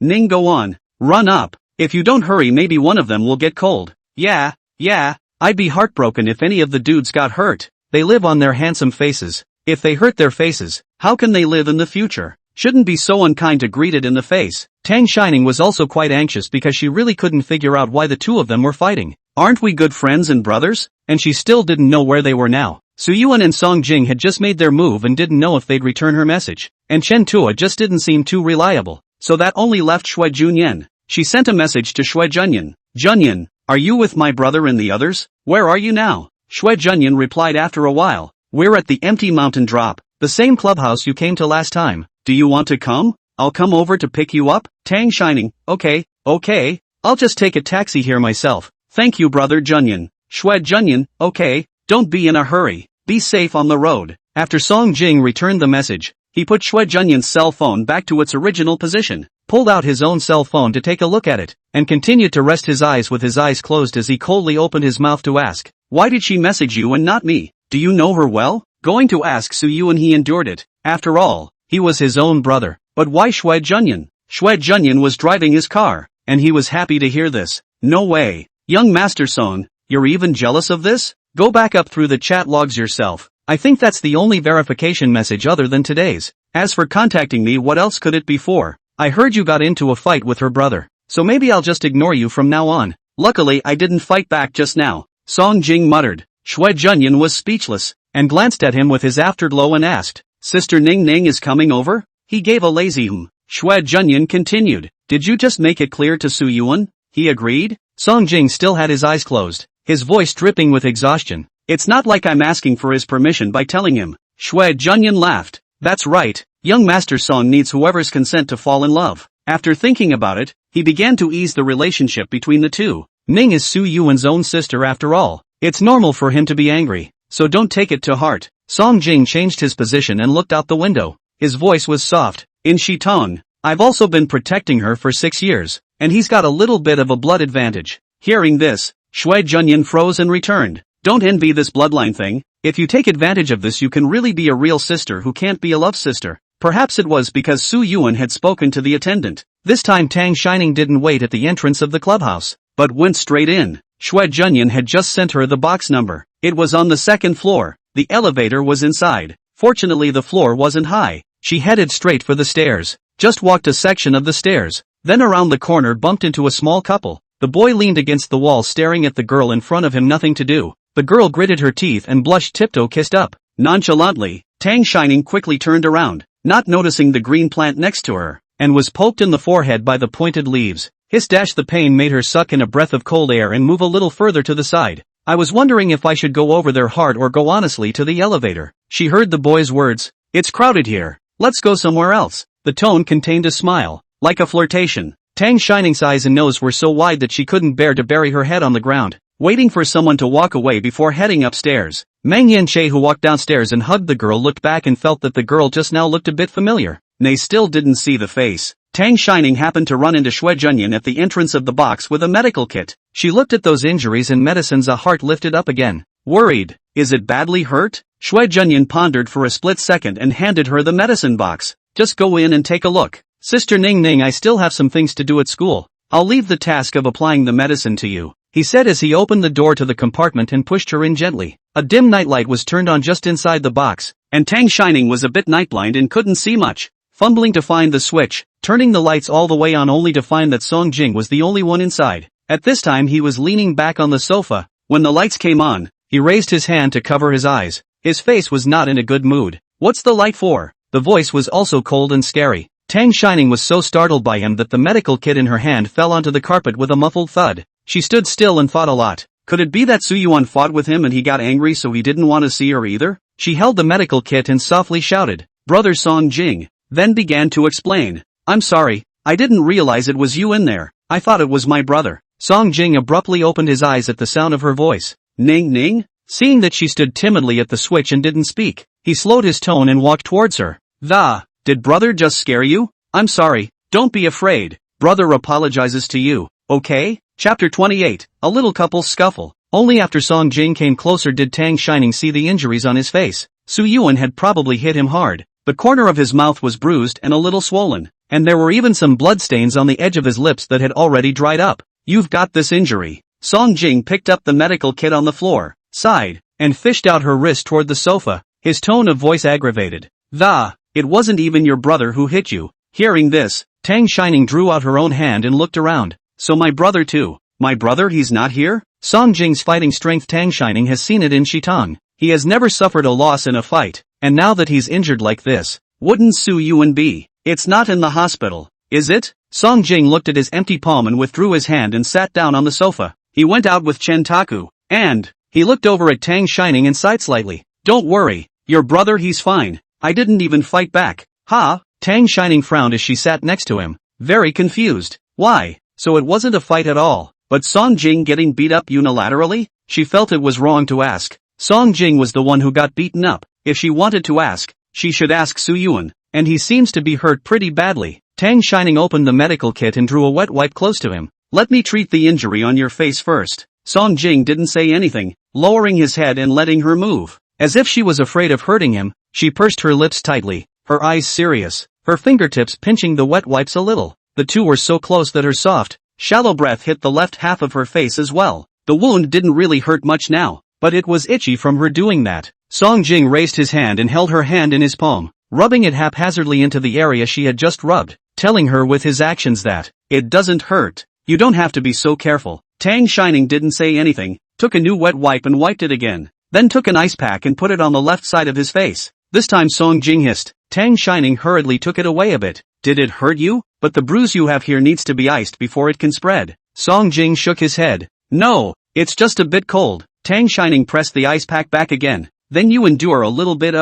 Ning, go on, run up. If you don't hurry, maybe one of them will get cold. Yeah, I'd be heartbroken if any of the dudes got hurt. They live on their handsome faces. If they hurt their faces, how can they live in the future? Shouldn't be so unkind to greet it in the face. Tang Shining was also quite anxious because she really couldn't figure out why the two of them were fighting. Aren't we good friends and brothers? And she still didn't know where they were now. Suyuan and Song Jing had just made their move and didn't know if they'd return her message. And Chen Tua just didn't seem too reliable. So that only left Shui Junyan. She sent a message to Shui Junyan. Junyan, are you with my brother and the others? Where are you now? Shui Junyan replied after a while. We're at the empty mountain drop, the same clubhouse you came to last time. Do you want to come? I'll come over to pick you up. Tang Shining, okay, I'll just take a taxi here myself. Thank you, brother Junyan. Shui Junyan, okay, don't be in a hurry. Be safe on the road. After Song Jing returned the message, he put Shui Junyan's cell phone back to its original position, pulled out his own cell phone to take a look at it, and continued to rest his eyes with his eyes closed as he coldly opened his mouth to ask, why did she message you and not me? Do you know her well? Going to ask Suyuan, he endured it. After all, he was his own brother. But why Shui Junyan? Shui Junyan was driving his car, and he was happy to hear this. No way. Young Master Song, you're even jealous of this? Go back up through the chat logs yourself. I think that's the only verification message other than today's. As for contacting me, what else could it be for? I heard you got into a fight with her brother, so maybe I'll just ignore you from now on. Luckily I didn't fight back just now. Song Jing muttered. Shui Junyan was speechless, and glanced at him with his afterglow and asked, Sister Ning is coming over? He gave a lazy Shui Junyan continued, did you just make it clear to Suyuan? He agreed. Song Jing still had his eyes closed, his voice dripping with exhaustion. It's not like I'm asking for his permission by telling him. Shui Junyan laughed. That's right, young Master Song needs whoever's consent to fall in love. After thinking about it, he began to ease the relationship between the two. Ning is Suyuan's own sister after all. It's normal for him to be angry, so don't take it to heart. Song Jing changed his position and looked out the window. His voice was soft. In Shitong, I've also been protecting her for 6 years, and he's got a little bit of a blood advantage. Hearing this, Shui Junyan froze and returned. Don't envy this bloodline thing. If you take advantage of this, you can really be a real sister who can't be a love sister. Perhaps it was because Su Yuan had spoken to the attendant. This time Tang Shining didn't wait at the entrance of the clubhouse, but went straight in. Shui Junyan had just sent her the box number. It was on the second floor. The elevator was inside. Fortunately the floor wasn't high. She headed straight for the stairs. Just walked a section of the stairs. Then around the corner bumped into a small couple. The boy leaned against the wall staring at the girl in front of him, nothing to do. The girl gritted her teeth and blushed, tiptoe kissed up. Nonchalantly, Tang Shining quickly turned around, not noticing the green plant next to her, and was poked in the forehead by the pointed leaves. The pain made her suck in a breath of cold air and move a little further to the side. I was wondering if I should go over there hard or go honestly to the elevator. She heard the boy's words. It's crowded here. Let's go somewhere else. The tone contained a smile, like a flirtation. Tang Shining's eyes and nose were so wide that she couldn't bear to bury her head on the ground, waiting for someone to walk away before heading upstairs. Meng Yanche, who walked downstairs and hugged the girl, looked back and felt that the girl just now looked a bit familiar. They still didn't see the face. Tang Shining happened to run into Shui Junyan at the entrance of the box with a medical kit. She looked at those injuries and medicines, a heart lifted up again. Worried. Is it badly hurt? Shui Junyan pondered for a split second and handed her the medicine box. Just go in and take a look. Sister Ning, I still have some things to do at school. I'll leave the task of applying the medicine to you, he said as he opened the door to the compartment and pushed her in gently. A dim nightlight was turned on just inside the box, and Tang Shining was a bit nightblind and couldn't see much. Fumbling to find the switch, turning the lights all the way on only to find that Song Jing was the only one inside. At this time he was leaning back on the sofa. When the lights came on, he raised his hand to cover his eyes. His face was not in a good mood. What's the light for? The voice was also cold and scary. Tang Shining was so startled by him that the medical kit in her hand fell onto the carpet with a muffled thud. She stood still and thought a lot. Could it be that Su Yuan fought with him and he got angry so he didn't want to see her either? She held the medical kit and softly shouted, "Brother Song Jing," then began to explain. "I'm sorry, I didn't realize it was you in there. I thought it was my brother." Song Jing abruptly opened his eyes at the sound of her voice. Ning? Seeing that she stood timidly at the switch and didn't speak, he slowed his tone and walked towards her. Did brother just scare you? I'm sorry, don't be afraid. Brother apologizes to you, okay? Chapter 28, A Little Couple Scuffle. Only after Song Jing came closer did Tang Shining see the injuries on his face. Su Yuan had probably hit him hard. The corner of his mouth was bruised and a little swollen, and there were even some bloodstains on the edge of his lips that had already dried up. You've got this injury. Song Jing picked up the medical kit on the floor, sighed, and fished out her wrist toward the sofa, his tone of voice aggravated. It wasn't even your brother who hit you. Hearing this, Tang Shining drew out her own hand and looked around. So my brother too. My brother, he's not here? Song Jing's fighting strength Tang Shining has seen it in Shitong. He has never suffered a loss in a fight, and now that he's injured like this, wouldn't Su Yuan be? It's not in the hospital, is it? Song Jing looked at his empty palm and withdrew his hand and sat down on the sofa. He went out with Chen Taku, and he looked over at Tang Shining and sighed slightly. Don't worry, your brother, he's fine. I didn't even fight back. Ha? Tang Shining frowned as she sat next to him, very confused. Why? So it wasn't a fight at all, but Song Jing getting beat up unilaterally? She felt it was wrong to ask. Song Jing was the one who got beaten up. If she wanted to ask, she should ask Su Yuan, and he seems to be hurt pretty badly. Tang Shining opened the medical kit and drew a wet wipe close to him. Let me treat the injury on your face first. Song Jing didn't say anything, lowering his head and letting her move. As if she was afraid of hurting him, she pursed her lips tightly, her eyes serious, her fingertips pinching the wet wipes a little. The two were so close that her soft, shallow breath hit the left half of her face as well. The wound didn't really hurt much now, but it was itchy from her doing that. Song Jing raised his hand and held her hand in his palm, rubbing it haphazardly into the area she had just rubbed, telling her with his actions that, it doesn't hurt. You don't have to be so careful. Tang Shining didn't say anything, took a new wet wipe and wiped it again, then took an ice pack and put it on the left side of his face. This time Song Jing hissed. Tang Shining hurriedly took it away a bit. Did it hurt you? But the bruise you have here needs to be iced before it can spread. Song Jing shook his head. No, it's just a bit cold. Tang Shining pressed the ice pack back again. Then you endure a little bit.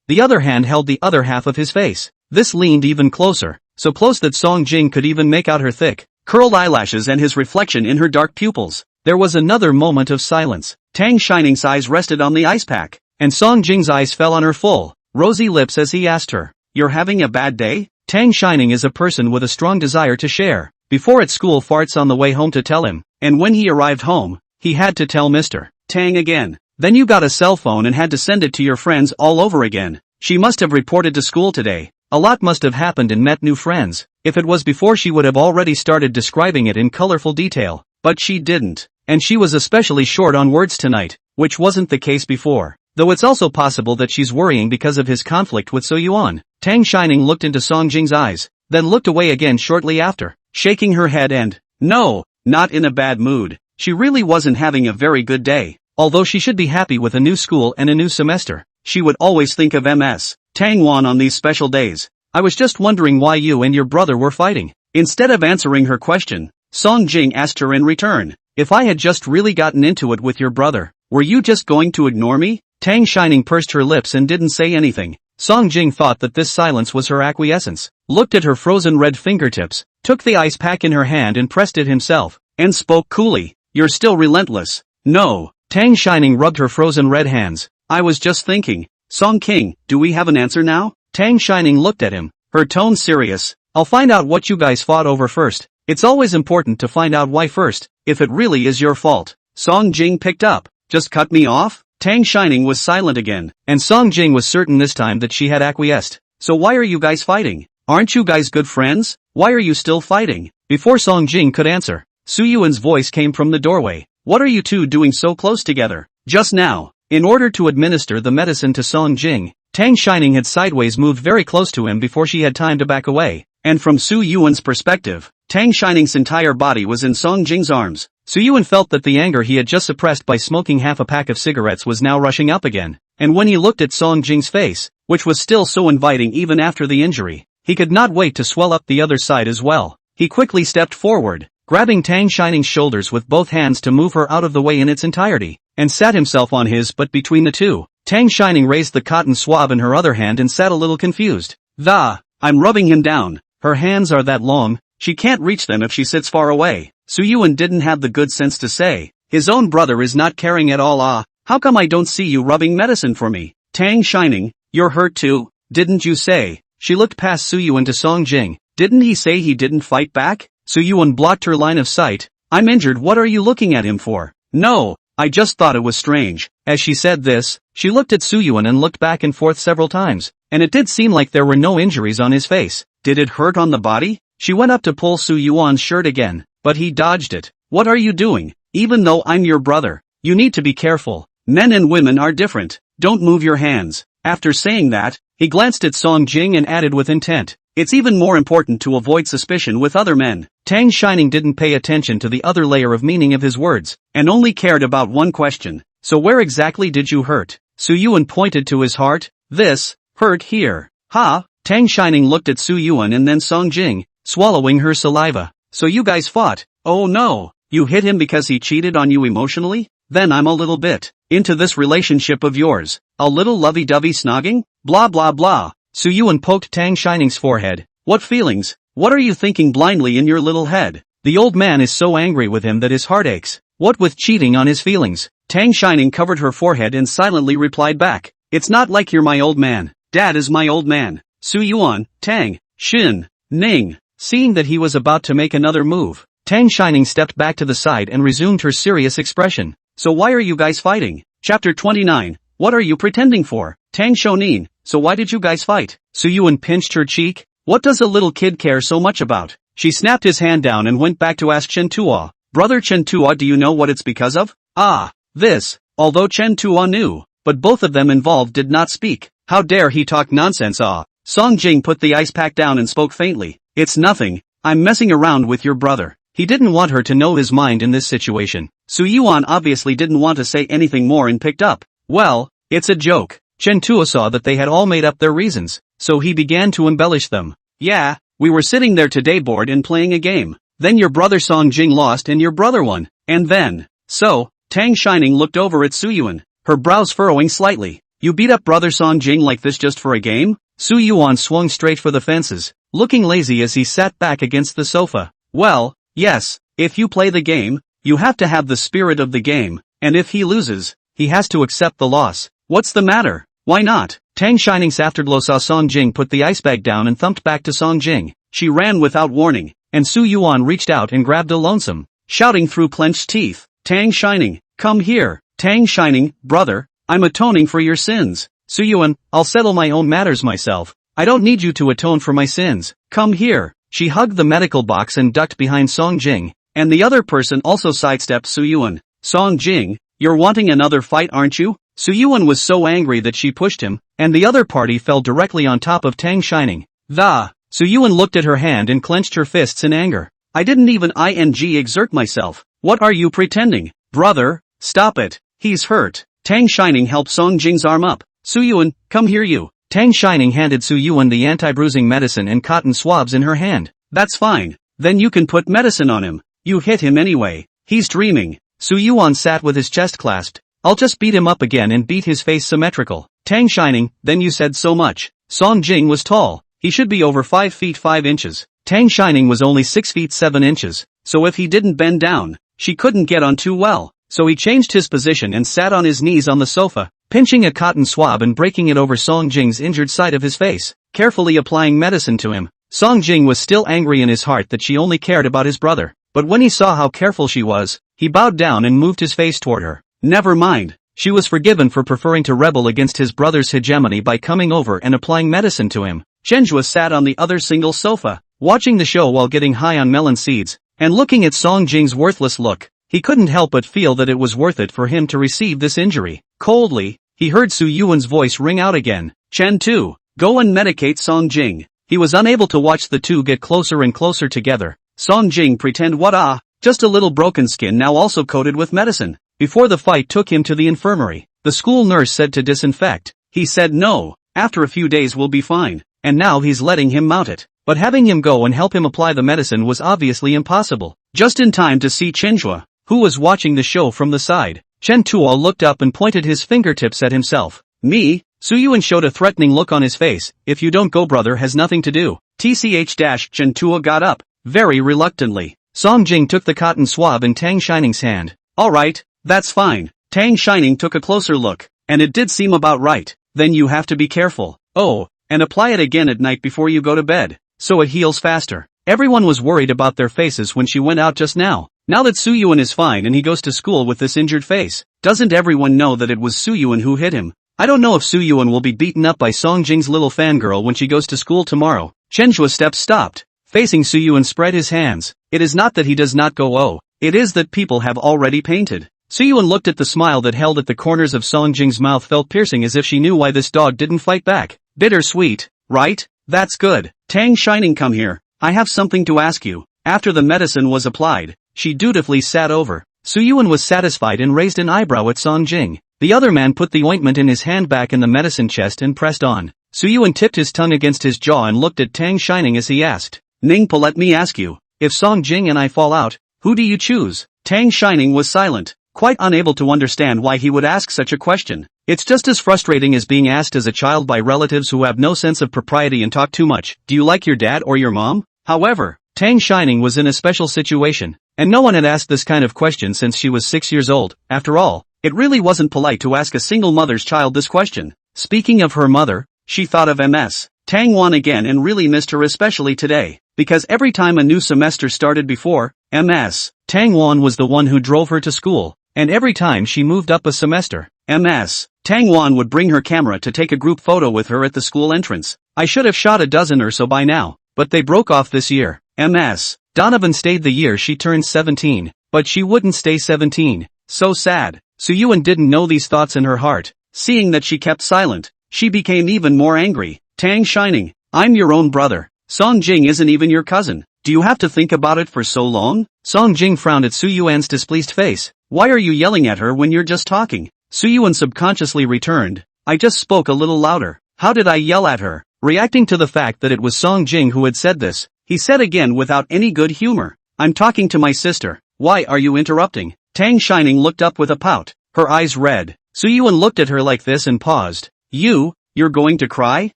The other hand held the other half of his face. This leaned even closer, so close that Song Jing could even make out her thick, curled eyelashes and his reflection in her dark pupils. There was another moment of silence. Tang Shining's eyes rested on the ice pack, and Song Jing's eyes fell on her full, rosy lips as he asked her, "You're having a bad day?" Tang Shining is a person with a strong desire to share. Before at school farts on the way home to tell him, and when he arrived home, he had to tell Mr. Tang again. Then you got a cell phone and had to send it to your friends all over again. She must have reported to school today. A lot must have happened and met new friends. If it was before, she would have already started describing it in colorful detail. But she didn't. And she was especially short on words tonight, which wasn't the case before. Though it's also possible that she's worrying because of his conflict with So Yuan. Tang Shining looked into Song Jing's eyes, then looked away again shortly after, shaking her head and, no, not in a bad mood. She really wasn't having a very good day. Although she should be happy with a new school and a new semester, she would always think of Ms. Tang Wan on these special days. I was just wondering why you and your brother were fighting. Instead of answering her question, Song Jing asked her in return, if I had just really gotten into it with your brother, were you just going to ignore me? Tang Shining pursed her lips and didn't say anything. Song Jing thought that this silence was her acquiescence, looked at her frozen red fingertips, took the ice pack in her hand and pressed it himself, and spoke coolly, "You're still relentless." No. Tang Shining rubbed her frozen red hands. I was just thinking. Song King, do we have an answer now? Tang Shining looked at him, her tone serious. I'll find out what you guys fought over first. It's always important to find out why first, if it really is your fault. Song Jing picked up. Just cut me off? Tang Shining was silent again, and Song Jing was certain this time that she had acquiesced. So why are you guys fighting? Aren't you guys good friends? Why are you still fighting? Before Song Jing could answer, Su Yuan's voice came from the doorway. What are you two doing so close together? Just now. In order to administer the medicine to Song Jing, Tang Shining had sideways moved very close to him before she had time to back away. And from Su Yuan's perspective, Tang Shining's entire body was in Song Jing's arms. Su Yuan felt that the anger he had just suppressed by smoking half a pack of cigarettes was now rushing up again. And when he looked at Song Jing's face, which was still so inviting even after the injury, he could not wait to swell up the other side as well. He quickly stepped forward, grabbing Tang Shining's shoulders with both hands to move her out of the way in its entirety, and sat himself on his butt between the two. Tang Shining raised the cotton swab in her other hand and sat a little confused. I'm rubbing him down. Her hands are that long, she can't reach them if she sits far away. Su Yuan didn't have the good sense to say, his own brother is not caring at all. How come I don't see you rubbing medicine for me? Tang Shining, you're hurt too, didn't you say? She looked past Su Yuan to Song Jing. Didn't he say he didn't fight back? Su Yuan blocked her line of sight. I'm injured, what are you looking at him for? No, I just thought it was strange. As she said this, She looked at Suyuan and looked back and forth several times, and it did seem like there were no injuries on his face. Did it hurt on the body? She went up to pull Suyuan's shirt again, but he dodged it. What are you doing? Even though I'm your brother, you need to be careful. Men and women are different. Don't move your hands. After saying that, he glanced at Song Jing and added with intent, it's even more important to avoid suspicion with other men. Tang Shining didn't pay attention to the other layer of meaning of his words, and only cared about one question. So where exactly did you hurt? Suyuan pointed to his heart. This, hurt here. Ha? Tang Shining looked at Suyuan and then Song Jing, swallowing her saliva. So you guys fought? Oh no, you hit him because he cheated on you emotionally? Then I'm a little bit into this relationship of yours. A little lovey-dovey snogging? Blah blah blah. Suyuan poked Tang Shining's forehead. What feelings? What are you thinking blindly in your little head? The old man is so angry with him that his heart aches. What with cheating on his feelings? Tang Shining covered her forehead and silently replied back. It's not like you're my old man. Dad is my old man. Suyuan, Tang, Shin, Ning. Seeing that he was about to make another move, Tang Shining stepped back to the side and resumed her serious expression. So why are you guys fighting? Chapter 29. What are you pretending for? Tang Shonin, so why did you guys fight? Suyuan pinched her cheek. What does a little kid care so much about? She snapped his hand down and went back to ask Chen Tuo. Brother Chen Tuo, do you know what it's because of? Ah, this. Although Chen Tuo knew, but both of them involved did not speak. How dare he talk nonsense? Ah. Song Jing put the ice pack down and spoke faintly. It's nothing. I'm messing around with your brother. He didn't want her to know his mind in this situation. Suyuan obviously didn't want to say anything more and picked up. Well, it's a joke. Chen Tuo saw that they had all made up their reasons, so he began to embellish them. Yeah, we were sitting there today bored and playing a game. Then your brother Song Jing lost and your brother won. And then, so, Tang Shining looked over at Suyuan, her brows furrowing slightly. You beat up brother Song Jing like this just for a game? Suyuan swung straight for the fences, looking lazy as he sat back against the sofa. Well, yes, if you play the game, you have to have the spirit of the game, and if he loses, he has to accept the loss. What's the matter? Why not? Tang Shining's afterglow saw Song Jing put the ice bag down and thumped back to Song Jing. She ran without warning, and Suyuan reached out and grabbed a lonesome, shouting through clenched teeth. Tang Shining, come here. Tang Shining, brother, I'm atoning for your sins. Suyuan, I'll settle my own matters myself. I don't need you to atone for my sins. Come here. She hugged the medical box and ducked behind Song Jing, and the other person also sidestepped Suyuan. Song Jing, you're wanting another fight, aren't you? Suyuan was so angry that she pushed him, and the other party fell directly on top of Tang Shining. Suyuan looked at her hand and clenched her fists in anger. I didn't even exert myself. What are you pretending? Brother, stop it. He's hurt. Tang Shining helped Song Jing's arm up. Suyuan, come here you. Tang Shining handed Suyuan the anti-bruising medicine and cotton swabs in her hand. That's fine. Then you can put medicine on him. You hit him anyway. He's dreaming. Suyuan sat with his chest clasped. I'll just beat him up again and beat his face symmetrical. Tang Shining, then you said so much. Song Jing was tall. He should be over 5 feet 5 inches. Tang Shining was only 6 feet 7 inches. So if he didn't bend down, she couldn't get on too well. So he changed his position and sat on his knees on the sofa, pinching a cotton swab and breaking it over Song Jing's injured side of his face, carefully applying medicine to him. Song Jing was still angry in his heart that she only cared about his brother, but when he saw how careful she was, he bowed down and moved his face toward her. Never mind. She was forgiven for preferring to rebel against his brother's hegemony by coming over and applying medicine to him. Zhenjue sat on the other single sofa, watching the show while getting high on melon seeds, and looking at Song Jing's worthless look. He couldn't help but feel that it was worth it for him to receive this injury. Coldly, he heard Suyuan's voice ring out again. Chen Tu, go and medicate Song Jing. He was unable to watch the two get closer and closer together. Song Jing pretend what just a little broken skin now also coated with medicine. Before the fight took him to the infirmary, the school nurse said to disinfect. He said no, after a few days we'll be fine, and now he's letting him mount it. But having him go and help him apply the medicine was obviously impossible. Just in time to see Zhenjue, who was watching the show from the side. Chen Tuo looked up and pointed his fingertips at himself. Me? Suyuan showed a threatening look on his face. If you don't go, brother has nothing to do. Chen Tuo got up, very reluctantly. Song Jing took the cotton swab in Tang Shining's hand. Alright, that's fine. Tang Shining took a closer look, and it did seem about right. Then you have to be careful. Oh, and apply it again at night before you go to bed, so it heals faster. Everyone was worried about their faces when she went out just now. Now that Suyuan is fine and he goes to school with this injured face, doesn't everyone know that it was Suyuan who hit him? I don't know if Suyuan will be beaten up by Song Jing's little fangirl when she goes to school tomorrow. Chenjua's steps stopped. Facing Suyuan spread his hands. It is not that he does not go oh. It is that people have already painted. Suyuan looked at the smile that held at the corners of Song Jing's mouth felt piercing as if she knew why this dog didn't fight back. Bittersweet, right? That's good. Tang Shining, come here. I have something to ask you. After the medicine was applied, she dutifully sat over. Suyuan was satisfied and raised an eyebrow at Song Jing. The other man put the ointment in his hand back in the medicine chest and pressed on. Suyuan tipped his tongue against his jaw and looked at Tang Shining as he asked, Ningpo, let me ask you, if Song Jing and I fall out, who do you choose? Tang Shining was silent, quite unable to understand why he would ask such a question. It's just as frustrating as being asked as a child by relatives who have no sense of propriety and talk too much. Do you like your dad or your mom? However, Tang Shining was in a special situation, and no one had asked this kind of question since she was 6 years old. After all, it really wasn't polite to ask a single mother's child this question. Speaking of her mother, she thought of Ms. Tang Wan again and really missed her, especially today, because every time a new semester started before, Ms. Tang Wan was the one who drove her to school, and every time she moved up a semester, Ms. Tang Wan would bring her camera to take a group photo with her at the school entrance. I should have shot a dozen or so by now, but they broke off this year. Ms. Donovan stayed the year she turned 17, but she wouldn't stay 17. So sad. Suyuan didn't know these thoughts in her heart. Seeing that she kept silent, she became even more angry. Tang Shining, I'm your own brother. Song Jing isn't even your cousin. Do you have to think about it for so long? Song Jing frowned at Suyuan's displeased face. Why are you yelling at her when you're just talking? Suyuan subconsciously returned. I just spoke a little louder. How did I yell at her? Reacting to the fact that it was Song Jing who had said this, he said again without any good humor. I'm talking to my sister. Why are you interrupting? Tang Shining looked up with a pout, her eyes red. Suyuan looked at her like this and paused. You're going to cry?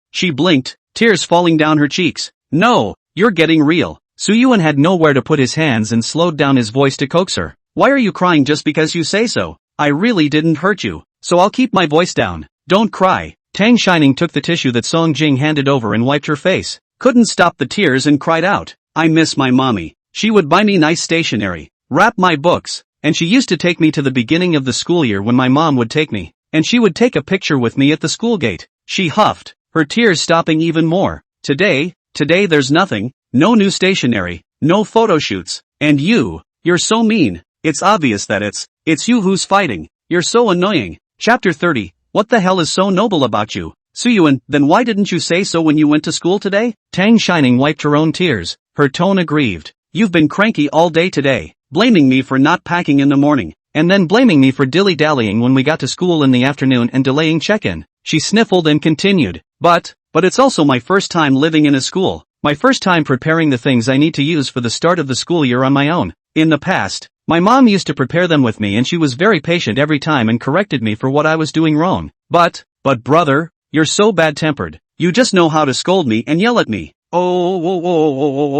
She blinked, tears falling down her cheeks. No, you're getting real. Suyuan had nowhere to put his hands and slowed down his voice to coax her. Why are you crying just because you say so? I really didn't hurt you, so I'll keep my voice down. Don't cry. Tang Shining took the tissue that Song Jing handed over and wiped her face. Couldn't stop the tears and cried out. I miss my mommy. She would buy me nice stationery, wrap my books, and she used to take me to the beginning of the school year when my mom would take me, and she would take a picture with me at the school gate. She huffed, her tears stopping even more. Today there's nothing, no new stationery, no photo shoots, and you're so mean. It's obvious that it's you who's fighting. You're so annoying. Chapter 30, what the hell is so noble about you? Suyuan, then why didn't you say so when you went to school today? Tang Shining wiped her own tears, her tone aggrieved. You've been cranky all day today, blaming me for not packing in the morning, and then blaming me for dilly-dallying when we got to school in the afternoon and delaying check-in. She sniffled and continued, but it's also my first time living in a school, my first time preparing the things I need to use for the start of the school year on my own. In the past, my mom used to prepare them with me and she was very patient every time and corrected me for what I was doing wrong. But brother, you're so bad-tempered. You just know how to scold me and yell at me. Oh.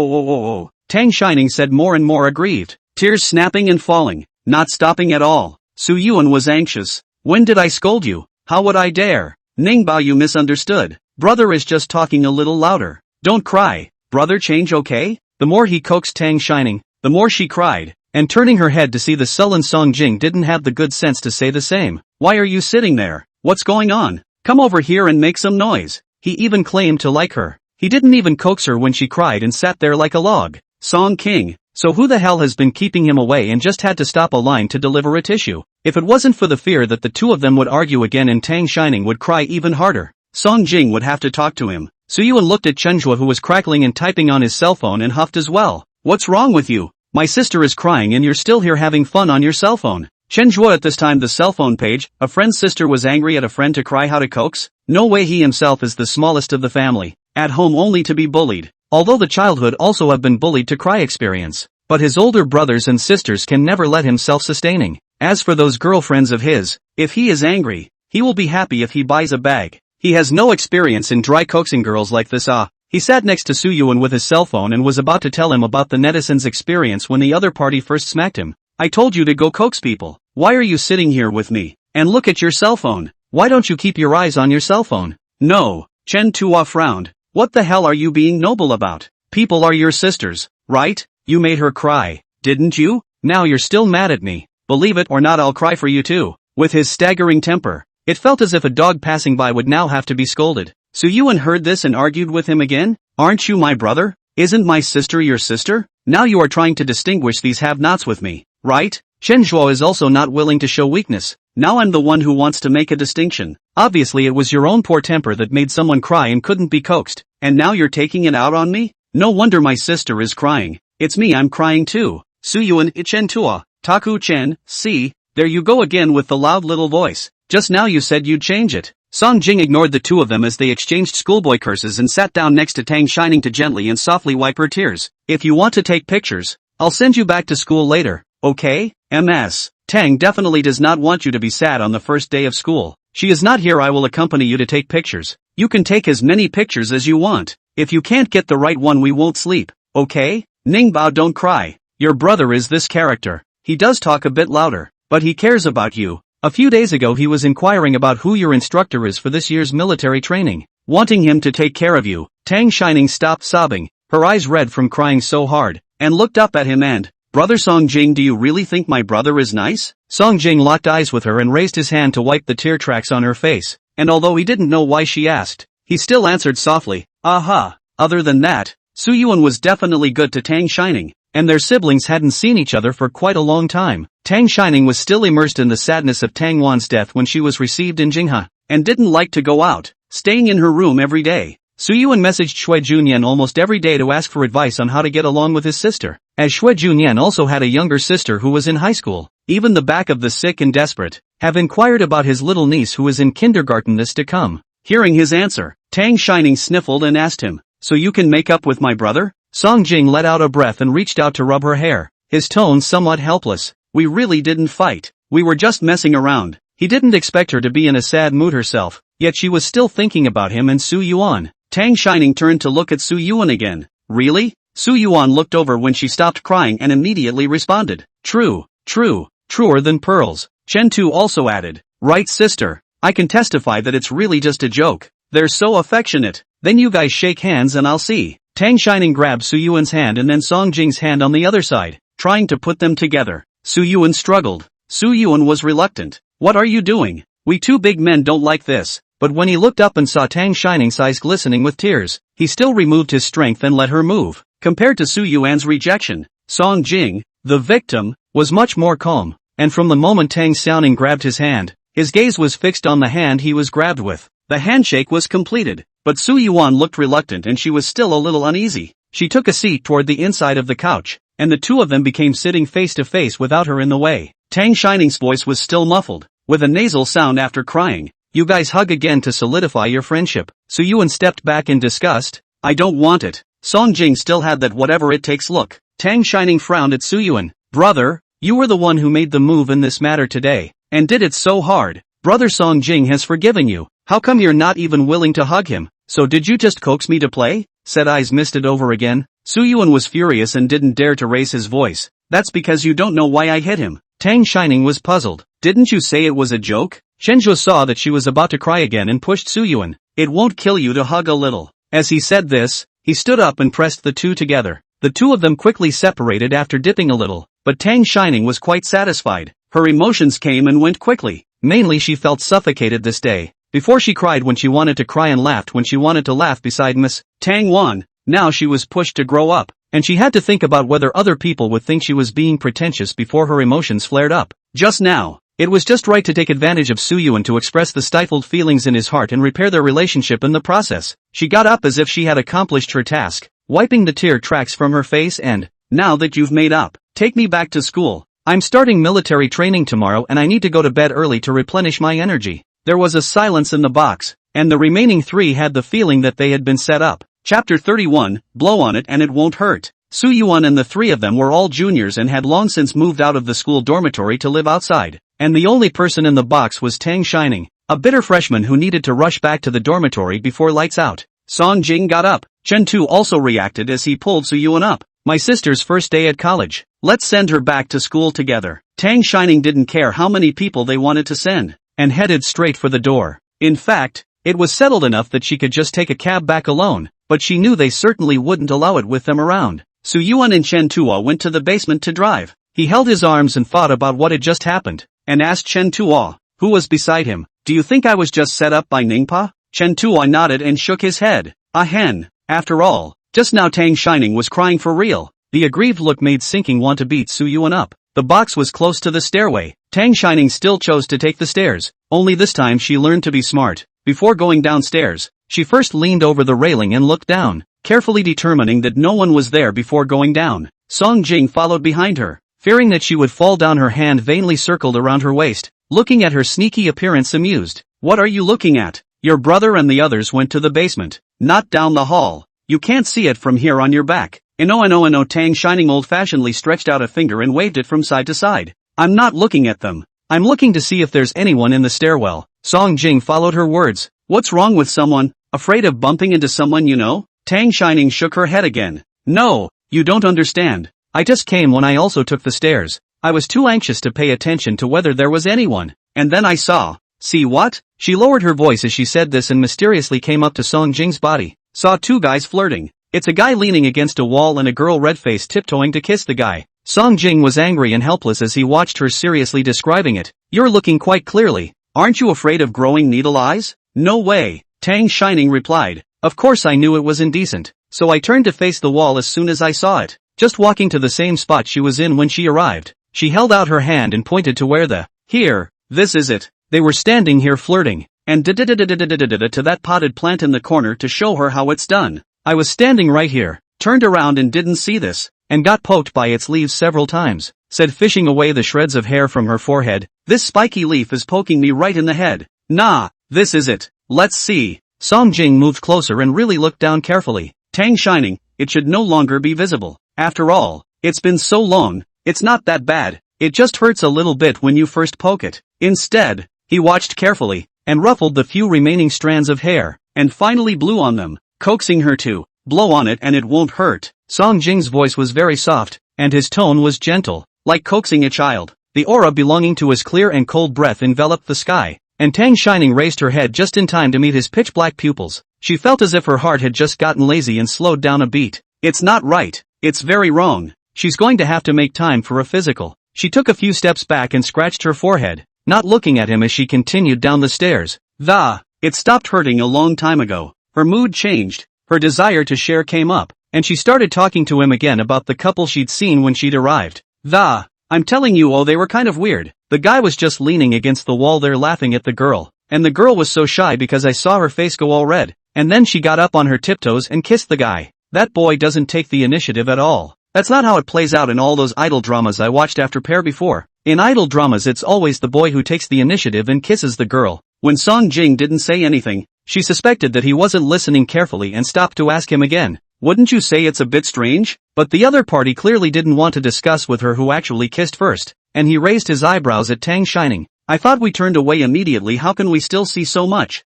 Tang Shining said more and more aggrieved, tears snapping and falling, not stopping at all. Suyuan was anxious. When did I scold you? How would I dare? Ningbao, you misunderstood. Brother is just talking a little louder. Don't cry. Brother, change, okay? The more he coaxed Tang Shining, the more she cried, and turning her head to see the sullen Song Jing didn't have the good sense to say the same. Why are you sitting there? What's going on? Come over here and make some noise. He even claimed to like her. He didn't even coax her when she cried and sat there like a log. Song King. So who the hell has been keeping him away and just had to stop a line to deliver a tissue? If it wasn't for the fear that the two of them would argue again and Tang Shining would cry even harder, Song Jing would have to talk to him. Suyuan looked at Chenjua, who was crackling and typing on his cell phone, and huffed as well. What's wrong with you? My sister is crying and you're still here having fun on your cell phone. Chenjua, at this time the cell phone page, a friend's sister was angry at a friend to cry how to coax? No way, he himself is the smallest of the family, at home only to be bullied. Although the childhood also have been bullied to cry experience. But his older brothers and sisters can never let him self-sustaining. As for those girlfriends of his, if he is angry, he will be happy if he buys a bag. He has no experience in dry coaxing girls like this. He sat next to Suyuan with his cell phone and was about to tell him about the netizens' experience when the other party first smacked him. I told you to go coax people. Why are you sitting here with me? And look at your cell phone. Why don't you keep your eyes on your cell phone? No. Chen Tua frowned. What the hell are you being noble about? People are your sisters, right? You made her cry, didn't you? Now you're still mad at me. Believe it or not, I'll cry for you too. With his staggering temper, It felt as if a dog passing by would now have to be scolded. Suyuan heard this and argued with him again. Aren't you my brother? Isn't my sister your sister? Now you are trying to distinguish these have-nots with me, right? Chen Zhuo is also not willing to show weakness. Now I'm the one who wants to make a distinction. Obviously it was your own poor temper that made someone cry and couldn't be coaxed, and now you're taking it out on me? No wonder my sister is crying. It's me, I'm crying too. Suyuan, Chen Tua, Taku Chen, see, there you go again with the loud little voice. Just now you said you'd change it. Song Jing ignored the two of them as they exchanged schoolboy curses and sat down next to Tang Shining to gently and softly wipe her tears. If you want to take pictures, I'll send you back to school later, okay? MS. Tang definitely does not want you to be sad on the first day of school. She is not here. I will accompany you to take pictures. You can take as many pictures as you want. If you can't get the right one we won't sleep, okay? Ningbao, don't cry. Your brother is this character. He does talk a bit louder, but he cares about you. A few days ago he was inquiring about who your instructor is for this year's military training, wanting him to take care of you. Tang Shining stopped sobbing, her eyes red from crying so hard, and looked up at him and, Brother Song Jing, do you really think my brother is nice? Song Jing locked eyes with her and raised his hand to wipe the tear tracks on her face, and although he didn't know why she asked, he still answered softly, aha. Other than that, Suyuan was definitely good to Tang Shining, and their siblings hadn't seen each other for quite a long time. Tang Shining was still immersed in the sadness of Tang Wan's death when she was received in Jinghe, and didn't like to go out, staying in her room every day. Suyuan messaged Xue Junyan almost every day to ask for advice on how to get along with his sister, as Xue Junyan also had a younger sister who was in high school. Even the back of the sick and desperate have inquired about his little niece who is in kindergarten this to come. Hearing his answer, Tang Shining sniffled and asked him, so you can make up with my brother? Song Jing let out a breath and reached out to rub her hair, his tone somewhat helpless. We really didn't fight. We were just messing around. He didn't expect her to be in a sad mood herself, yet she was still thinking about him and Su Yuan. Tang Shining turned to look at Su Yuan again. Really? Su Yuan looked over when she stopped crying and immediately responded. True, truer than pearls. Chen Tu also added. Right, sister. I can testify that it's really just a joke. They're so affectionate. Then you guys shake hands and I'll see. Tang Shining grabbed Su Yuan's hand and then Song Jing's hand on the other side, trying to put them together. Su Yuan struggled. Su Yuan was reluctant. What are you doing? We two big men don't like this. But when he looked up and saw Tang Shining's eyes glistening with tears, he still removed his strength and let her move. Compared to Su Yuan's rejection, Song Jing, the victim, was much more calm, and from the moment Tang Xiaoning grabbed his hand, his gaze was fixed on the hand he was grabbed with. The handshake was completed, but Su Yuan looked reluctant and she was still a little uneasy. She took a seat toward the inside of the couch, and the two of them became sitting face to face without her in the way. Tang Shining's voice was still muffled, with a nasal sound after crying. You guys hug again to solidify your friendship. Su Yuan stepped back in disgust. I don't want it. Song Jing still had that whatever it takes look. Tang Shining frowned at Su Yuan. Brother, you were the one who made the move in this matter today, and did it so hard. Brother Song Jing has forgiven you. How come you're not even willing to hug him? So did you just coax me to play? Said eyes misted over again. Su Yuan was furious and didn't dare to raise his voice. That's because you don't know why I hit him. Tang Shining was puzzled. Didn't you say it was a joke? Shenzhuo saw that she was about to cry again and pushed Su Yuan. It won't kill you to hug a little. As he said this, he stood up and pressed the two together. The two of them quickly separated after dipping a little, but Tang Shining was quite satisfied. Her emotions came and went quickly. Mainly she felt suffocated this day. Before she cried when she wanted to cry and laughed when she wanted to laugh beside Miss Tang Wan. Now she was pushed to grow up, and she had to think about whether other people would think she was being pretentious before her emotions flared up. Just now, it was just right to take advantage of Su Yuan to express the stifled feelings in his heart and repair their relationship in the process. She got up as if she had accomplished her task, wiping the tear tracks from her face and, now that you've made up, take me back to school. I'm starting military training tomorrow and I need to go to bed early to replenish my energy. There was a silence in the box, and the remaining three had the feeling that they had been set up. Chapter 31, Blow on it and it won't hurt. Su Yuan and the three of them were all juniors and had long since moved out of the school dormitory to live outside, and the only person in the box was Tang Shining, a bitter freshman who needed to rush back to the dormitory before lights out. Song Jing got up. Chen Tu also reacted as he pulled Su Yuan up. My sister's first day at college. Let's send her back to school together. Tang Shining didn't care how many people they wanted to send, and headed straight for the door. In fact, it was settled enough that she could just take a cab back alone, but she knew they certainly wouldn't allow it with them around. Su Yuan and Chen Tuo went to the basement to drive. He held his arms and thought about what had just happened, and asked Chen Tuo, who was beside him, Do you think I was just set up by Ningpa? Chen Tuo nodded and shook his head. A hen. After all, just now Tang Shining was crying for real. The aggrieved look made Sinking want to beat Su Yuan up. The box was close to the stairway. Tang Shining still chose to take the stairs, only this time she learned to be smart. Before going downstairs, she first leaned over the railing and looked down, carefully determining that no one was there before going down. Song Jing followed behind her, fearing that she would fall down. Her hand vainly circled around her waist, looking at her sneaky appearance amused. What are you looking at? Your brother and the others went to the basement, not down the hall. You can't see it from here on your back. No. Tang Shining old-fashionedly stretched out a finger and waved it from side to side. I'm not looking at them. I'm looking to see if there's anyone in the stairwell. Song Jing followed her words. What's wrong with someone? Afraid of bumping into someone you know? Tang Shining shook her head again. No, you don't understand. I just came when I also took the stairs. I was too anxious to pay attention to whether there was anyone. And then I saw. See what? She lowered her voice as she said this and mysteriously came up to Song Jing's body. Saw two guys flirting. It's a guy leaning against a wall and a girl red-faced tiptoeing to kiss the guy. Song Jing was angry and helpless as he watched her seriously describing it. You're looking quite clearly. Aren't you afraid of growing needle eyes? No way, Tang Shining replied. Of course I knew it was indecent, so I turned to face the wall as soon as I saw it, just walking to the same spot she was in when she arrived. She held out her hand and pointed to where here, this is it. They were standing here flirting, and to that potted plant in the corner to show her how it's done. I was standing right here, turned around and didn't see this, and got poked by its leaves several times, said, fishing away the shreds of hair from her forehead. This spiky leaf is poking me right in the head. Nah, this is it. Let's see. Song Jing moved closer and really looked down carefully. Tang Shining, it should no longer be visible. After all, it's been so long. It's not that bad. It just hurts a little bit when you first poke it. Instead, he watched carefully, and ruffled the few remaining strands of hair, and finally blew on them, coaxing her to blow on it and it won't hurt. Song Jing's voice was very soft, and his tone was gentle, like coaxing a child. The aura belonging to his clear and cold breath enveloped the sky, and Tang Shining raised her head just in time to meet his pitch-black pupils. She felt as if her heart had just gotten lazy and slowed down a beat. It's not right. It's very wrong. She's going to have to make time for a physical. She took a few steps back and scratched her forehead, not looking at him as she continued down the stairs. It stopped hurting a long time ago. Her mood changed, her desire to share came up, and she started talking to him again about the couple she'd seen when she'd arrived. I'm telling you, they were kind of weird. The guy was just leaning against the wall there laughing at the girl, and the girl was so shy because I saw her face go all red, and then she got up on her tiptoes and kissed the guy. That boy doesn't take the initiative at all. That's not how it plays out in all those idol dramas I watched after Pair before. In idol dramas it's always the boy who takes the initiative and kisses the girl. When Song Jing didn't say anything, she suspected that he wasn't listening carefully and stopped to ask him again. Wouldn't you say it's a bit strange? But the other party clearly didn't want to discuss with her who actually kissed first, and he raised his eyebrows at Tang Shining. I thought we turned away immediately. How can we still see so much?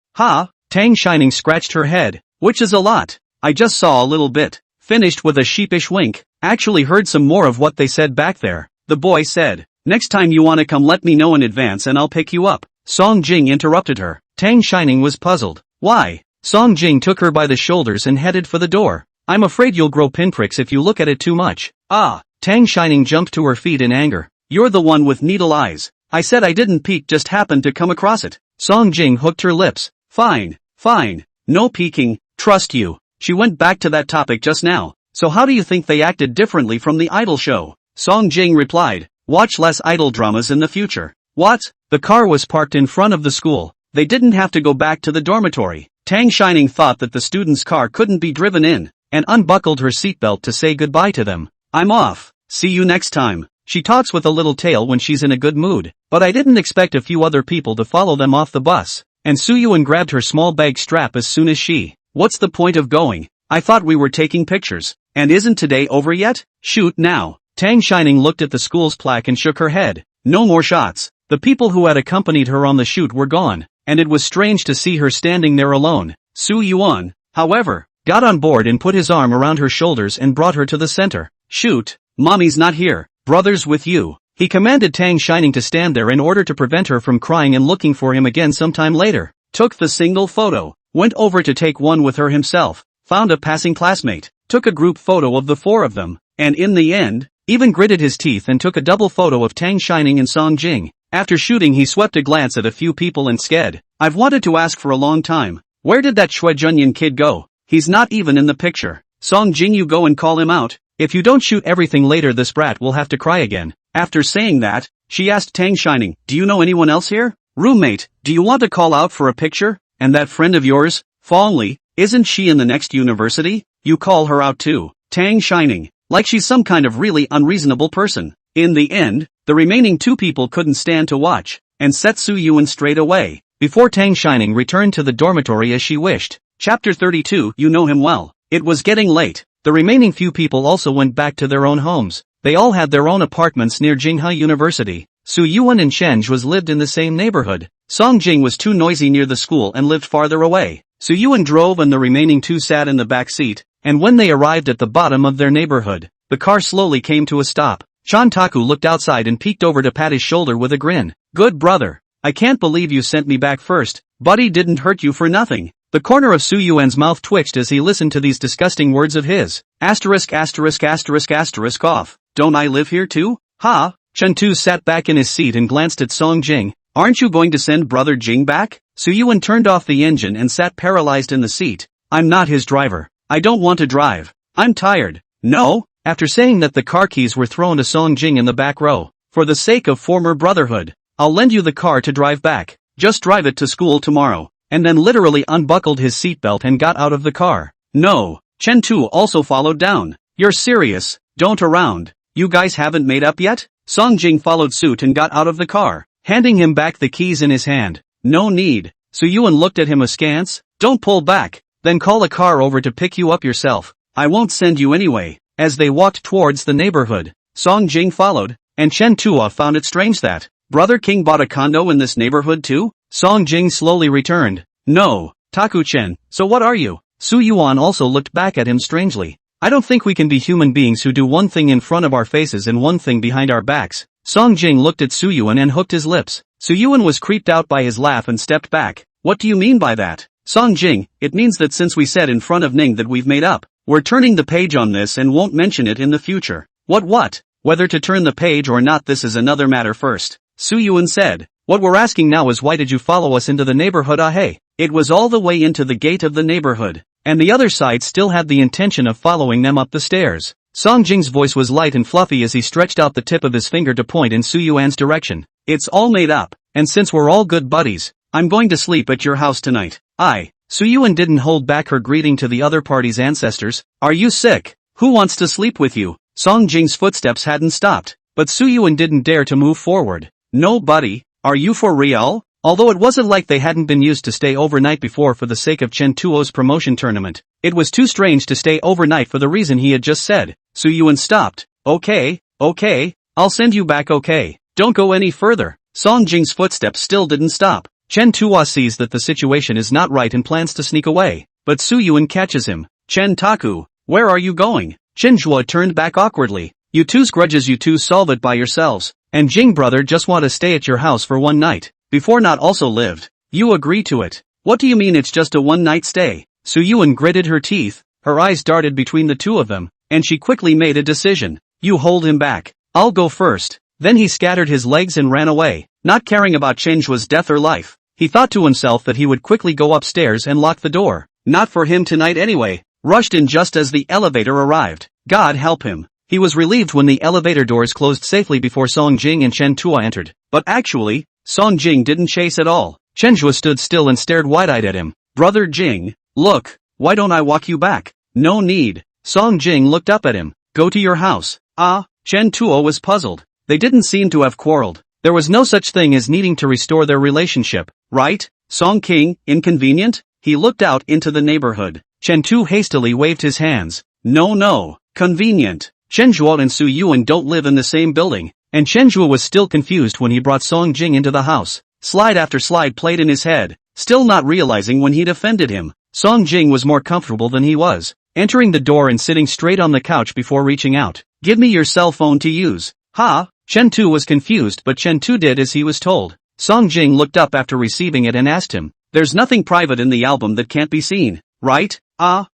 Tang Shining scratched her head. Which is a lot. I just saw a little bit. Finished with a sheepish wink. Actually heard some more of what they said back there. The boy said, next time you wanna come let me know in advance and I'll pick you up. Song Jing interrupted her. Tang Shining was puzzled. Why? Song Jing took her by the shoulders and headed for the door. I'm afraid you'll grow pinpricks if you look at it too much. Tang Shining jumped to her feet in anger. You're the one with needle eyes. I said I didn't peek, just happened to come across it. Song Jing hooked her lips. Fine. No peeking, trust you. She went back to that topic just now. So how do you think they acted differently from the idol show? Song Jing replied. Watch less idol dramas in the future. What? The car was parked in front of the school. They didn't have to go back to the dormitory. Tang Shining thought that the student's car couldn't be driven in, and unbuckled her seatbelt to say goodbye to them. I'm off. See you next time. She talks with a little tail when she's in a good mood, but I didn't expect a few other people to follow them off the bus. And Su Yuan grabbed her small bag strap as soon as she. What's the point of going? I thought we were taking pictures. And isn't today over yet? Shoot now. Tang Shining looked at the school's plaque and shook her head. No more shots. The people who had accompanied her on the shoot were gone, and it was strange to see her standing there alone. Su Yuan, however, got on board and put his arm around her shoulders and brought her to the center. Shoot, mommy's not here, brother's with you. He commanded Tang Shining to stand there in order to prevent her from crying and looking for him again sometime later. Took the single photo, went over to take one with her himself, found a passing classmate, took a group photo of the four of them, and in the end, even gritted his teeth and took a double photo of Tang Shining and Song Jing. After shooting he swept a glance at a few people and sked. I've wanted to ask for a long time. Where did that Shue kid go? He's not even in the picture. Song Jing, you go and call him out. If you don't shoot everything later this brat will have to cry again. After saying that, she asked Tang Shining, do you know anyone else here? Roommate, do you want to call out for a picture? And that friend of yours, Fong Li, isn't she in the next university? You call her out too. Tang Shining, like she's some kind of really unreasonable person. In the end, the remaining two people couldn't stand to watch, and set Su Yuan straight away, before Tang Shining returned to the dormitory as she wished. Chapter 32, you know him well. It was getting late. The remaining few people also went back to their own homes. They all had their own apartments near Jinghua University. Su Yuan and Chen Zhuo lived in the same neighborhood. Song Jing was too noisy near the school and lived farther away. Su Yuan drove and the remaining two sat in the back seat, and when they arrived at the bottom of their neighborhood, the car slowly came to a stop. Chan Taku looked outside and peeked over to pat his shoulder with a grin. Good brother. I can't believe you sent me back first. Buddy didn't hurt you for nothing. The corner of Su Yuan's mouth twitched as he listened to these disgusting words of his. ****** off. Don't I live here too? Ha! Chen Tu sat back in his seat and glanced at Song Jing. Aren't you going to send brother Jing back? Su Yuan turned off the engine and sat paralyzed in the seat. I'm not his driver. I don't want to drive. I'm tired. No? After saying that, the car keys were thrown to Song Jing in the back row. For the sake of former brotherhood, I'll lend you the car to drive back. Just drive it to school tomorrow. And then literally unbuckled his seatbelt and got out of the car. No. Chen Tu also followed down. You're serious? Don't around. You guys haven't made up yet? Song Jing followed suit and got out of the car, handing him back the keys in his hand. No need. Su Yuan looked at him askance. Don't pull back. Then call a car over to pick you up yourself. I won't send you anyway. As they walked towards the neighborhood, Song Jing followed, and Chen Tua found it strange that Brother King bought a condo in this neighborhood too? Song Jing slowly returned. No, Taku-chen, so what are you? Su Yuan also looked back at him strangely. I don't think we can be human beings who do one thing in front of our faces and one thing behind our backs. Song Jing looked at Su Yuan and hooked his lips. Su Yuan was creeped out by his laugh and stepped back. What do you mean by that? Song Jing, it means that since we said in front of Ning that we've made up, we're turning the page on this and won't mention it in the future. What? Whether to turn the page or not, this is another matter first. Su Yuan said. What we're asking now is why did you follow us into the neighborhood? Hey. It was all the way into the gate of the neighborhood, and the other side still had the intention of following them up the stairs. Song Jing's voice was light and fluffy as he stretched out the tip of his finger to point in Su Yuan's direction. It's all made up, and since we're all good buddies, I'm going to sleep at your house tonight. Su Yuan didn't hold back her greeting to the other party's ancestors. Are you sick? Who wants to sleep with you? Song Jing's footsteps hadn't stopped, but Su Yuan didn't dare to move forward. No buddy, are you for real? Although it wasn't like they hadn't been used to stay overnight before for the sake of Chen Tuo's promotion tournament, it was too strange to stay overnight for the reason he had just said. Su Yuan stopped. Okay, I'll send you back. Okay, don't go any further. Song Jing's footsteps still didn't stop. Chen Tuo sees that the situation is not right and plans to sneak away, but Su Yuan catches him. Chen Taku, where are you going? Chen Zhuo turned back awkwardly. You two's grudges, you two solve it by yourselves, and Jing brother just want to stay at your house for one night. Before not also lived. You agree to it. What do you mean it's just a one-night stay? Su Yuan gritted her teeth, her eyes darted between the two of them, and she quickly made a decision. You hold him back. I'll go first. Then he scattered his legs and ran away, not caring about Chen Zhuo's death or life. He thought to himself that he would quickly go upstairs and lock the door. Not for him tonight anyway. Rushed in just as the elevator arrived. God help him. He was relieved when the elevator doors closed safely before Song Jing and Chen Tua entered. But actually, Song Jing didn't chase at all. Chen Zhuo stood still and stared wide-eyed at him. Brother Jing, look, why don't I walk you back? No need. Song Jing looked up at him. Go to your house. Chen Tuo was puzzled. They didn't seem to have quarreled. There was no such thing as needing to restore their relationship, right? Song King, inconvenient? He looked out into the neighborhood. Chen Tu hastily waved his hands. No, convenient. Chen Zhuo and Su Yuan don't live in the same building, and Chen Zhuo was still confused when he brought Song Jing into the house. Slide after slide played in his head, still not realizing when he'd offended him. Song Jing was more comfortable than he was, entering the door and sitting straight on the couch before reaching out. Give me your cell phone to use. Chen Tu was confused, but Chen Tu did as he was told. Song Jing looked up after receiving it and asked him, there's nothing private in the album that can't be seen, right?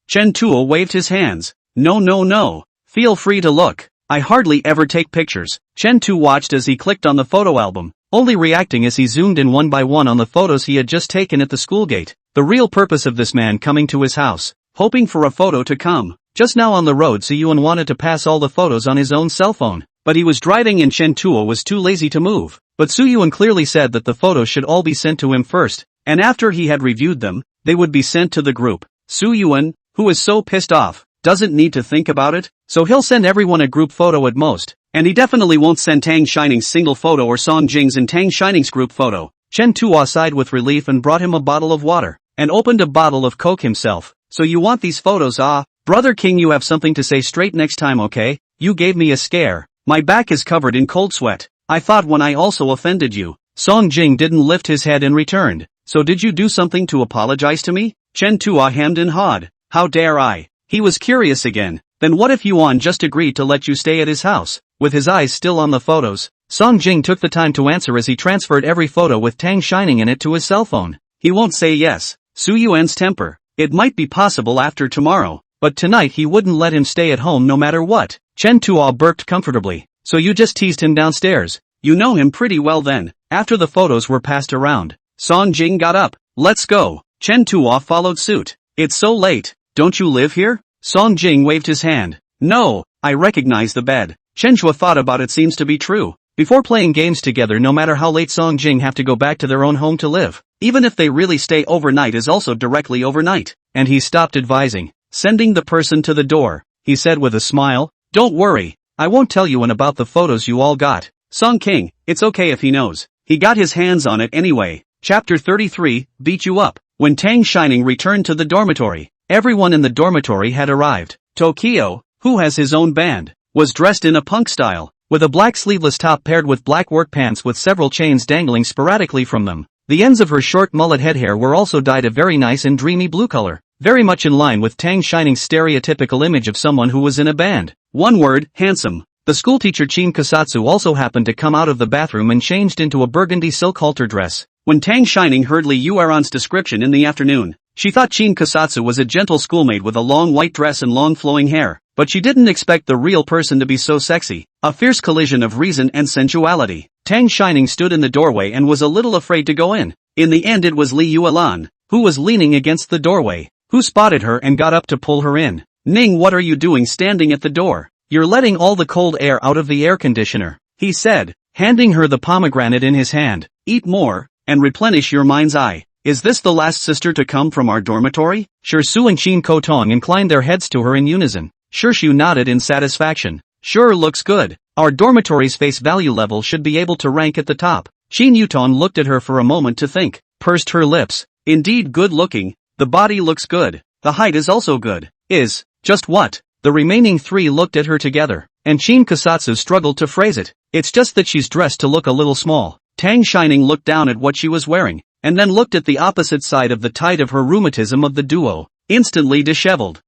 Chen Tu waved his hands. No. Feel free to look. I hardly ever take pictures. Chen Tu watched as he clicked on the photo album, only reacting as he zoomed in one by one on the photos he had just taken at the school gate. The real purpose of this man coming to his house, hoping for a photo to come. Just now on the road, Soo-yuan wanted to pass all the photos on his own cell phone, but he was driving and Chen Tuo was too lazy to move. But Soo-yuan clearly said that the photos should all be sent to him first, and after he had reviewed them, they would be sent to the group. Soo-yuan, who is so pissed off, doesn't need to think about it, so he'll send everyone a group photo at most, and he definitely won't send Tang Shining's single photo or Song Jing's and Tang Shining's group photo. Chen Tuo sighed with relief and brought him a bottle of water, and opened a bottle of Coke himself. So you want these photos, ah? Brother King, you have something to say straight next time, okay? You gave me a scare. My back is covered in cold sweat. I thought when I also offended you. Song Jing didn't lift his head and returned. So did you do something to apologize to me? Chen Tuo hemmed and hawed. How dare I? He was curious again. Then what if Yuan just agreed to let you stay at his house? With his eyes still on the photos, Song Jing took the time to answer as he transferred every photo with Tang Shining in it to his cell phone. He won't say yes. Soo-yuan's temper. It might be possible after tomorrow, but tonight he wouldn't let him stay at home no matter what. Chen Tuo burped comfortably. So you just teased him downstairs. You know him pretty well then. After the photos were passed around, Song Jing got up. Let's go. Chen Tuo followed suit. It's so late. Don't you live here? Song Jing waved his hand. No, I recognize the bed. Chen Tuo thought about it, seems to be true. Before playing games together, no matter how late, Song Jing have to go back to their own home to live. Even if they really stay overnight is also directly overnight. And he stopped advising. Sending the person to the door, he said with a smile. Don't worry, I won't tell you about the photos you all got. Song King, it's okay if he knows. He got his hands on it anyway. Chapter 33, Beat You Up. When Tang Shining returned to the dormitory, everyone in the dormitory had arrived. Tokyo, who has his own band, was dressed in a punk style, with a black sleeveless top paired with black work pants with several chains dangling sporadically from them. The ends of her short mullet head hair were also dyed a very nice and dreamy blue color, very much in line with Tang Shining's stereotypical image of someone who was in a band. One word, handsome. The schoolteacher Chin Kasatsu also happened to come out of the bathroom and changed into a burgundy silk halter dress. When Tang Shining heard Li Yueran's description in the afternoon, she thought Chin Kasatsu was a gentle schoolmate with a long white dress and long flowing hair, but she didn't expect the real person to be so sexy. A fierce collision of reason and sensuality. Tang Shining stood in the doorway and was a little afraid to go in. In the end it was Li Yuelan, who was leaning against the doorway, who spotted her and got up to pull her in. Ning, what are you doing standing at the door? You're letting all the cold air out of the air conditioner, he said, handing her the pomegranate in his hand. Eat more, and replenish your mind's eye. Is this the last sister to come from our dormitory? Sure. Su and Chin Kotong inclined their heads to her in unison. Sure. Shu nodded in satisfaction. Sure, looks good. Our dormitory's face value level should be able to rank at the top. Chin Yuton looked at her for a moment to think, pursed her lips. Indeed good looking, the body looks good, the height is also good. Is, just what? The remaining three looked at her together, and Chin Kasatsu struggled to phrase it. It's just that she's dressed to look a little small. Tang Shining looked down at what she was wearing, and then looked at the opposite side of the tide of her rheumatism of the duo, instantly disheveled.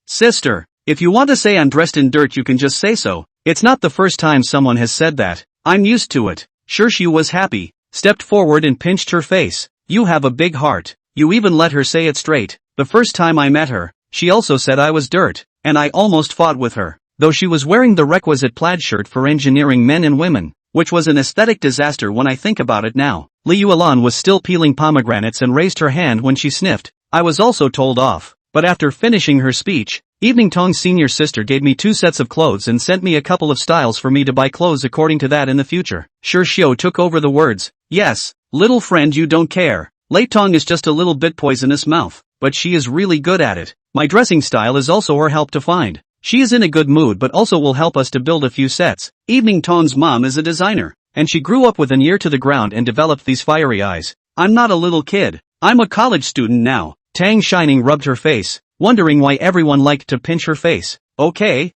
Sister, if you want to say I'm dressed in dirt you can just say so. It's not the first time someone has said that. I'm used to it. Sure. She was happy, stepped forward and pinched her face. You have a big heart. You even let her say it straight. The first time I met her, she also said I was dirt, and I almost fought with her, though she was wearing the requisite plaid shirt for engineering men and women, which was an aesthetic disaster when I think about it now. Li Yuelan was still peeling pomegranates and raised her hand when she sniffed. I was also told off, but after finishing her speech, Evening Tong's senior sister gave me 2 sets of clothes and sent me a couple of styles for me to buy clothes according to that in the future. Sure. Xiao took over the words. Yes, little friend, you don't care. Lei Tong is just a little bit poisonous mouth, but she is really good at it. My dressing style is also her help to find. She is in a good mood but also will help us to build a few sets. Evening Tong's mom is a designer, and she grew up with an ear to the ground and developed these fiery eyes. I'm not a little kid. I'm a college student now. Tang Shining rubbed her face, wondering why everyone liked to pinch her face. Okay,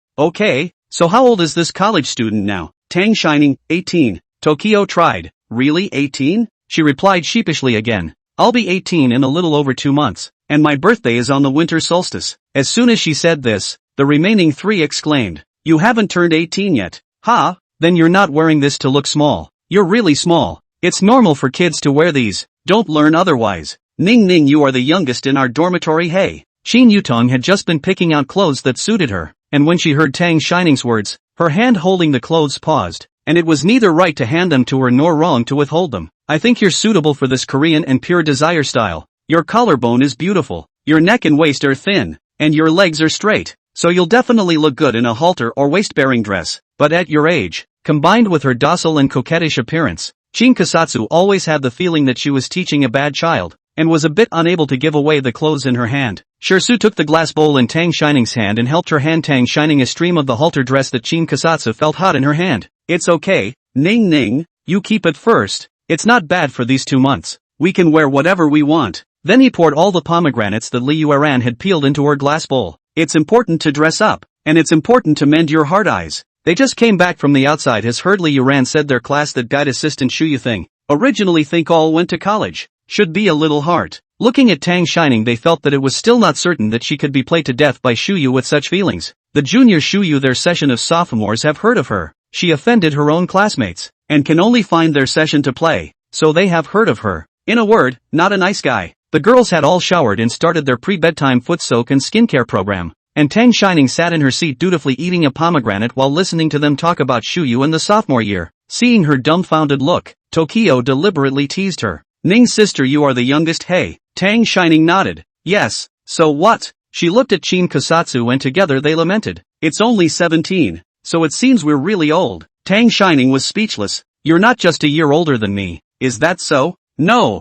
so how old is this college student now? Tang Shining, 18. Tokyo tried. Really 18? She replied sheepishly again. I'll be 18 in a little over 2 months, and my birthday is on the winter solstice. As soon as she said this, the remaining 3 exclaimed. You haven't turned 18 yet. Ha? Then you're not wearing this to look small. You're really small. It's normal for kids to wear these. Don't learn otherwise. Ning, you are the youngest in our dormitory. Hey. Chin Yutong had just been picking out clothes that suited her, and when she heard Tang Shining's words, her hand holding the clothes paused. and it was neither right to hand them to her nor wrong to withhold them. I think you're suitable for this Korean and pure desire style. Your collarbone is beautiful, your neck and waist are thin, and your legs are straight, so you'll definitely look good in a halter or waist-bearing dress. But at your age, combined with her docile and coquettish appearance, Chin Kasatsu always had the feeling that she was teaching a bad child, and was a bit unable to give away the clothes in her hand. Shirsu took the glass bowl in Tang Shining's hand and helped her hand Tang Shining a stream of the halter dress that Chin Kasatsu felt hot in her hand. It's okay, Ning Ning, you keep it first. It's not bad for these 2 months. We can wear whatever we want. Then he poured all the pomegranates that Li Yueran had peeled into her glass bowl. It's important to dress up, and it's important to mend your heart eyes. They just came back from the outside, has heard Li Yueran said their class that guide assistant Shuyu Thing. Originally think all went to college. Should be a little hard. Looking at Tang Shining, they felt that it was still not certain that she could be played to death by Shuyu with such feelings. The junior Shuyu, their session of sophomores, have heard of her. She offended her own classmates, and can only find their session to play, so they have heard of her. In a word, not a nice guy. The girls had all showered and started their pre-bedtime foot soak and skincare program, and Tang Shining sat in her seat dutifully eating a pomegranate while listening to them talk about Shuyu and the sophomore year. Seeing her dumbfounded look, Tokyo deliberately teased her. Ning's sister, you are the youngest, hey? Tang Shining nodded. Yes, so what? She looked at Chin Kasatsu and together they lamented. It's only 17, so it seems we're really old. Tang Shining was speechless. You're not just a year older than me, is that so? No.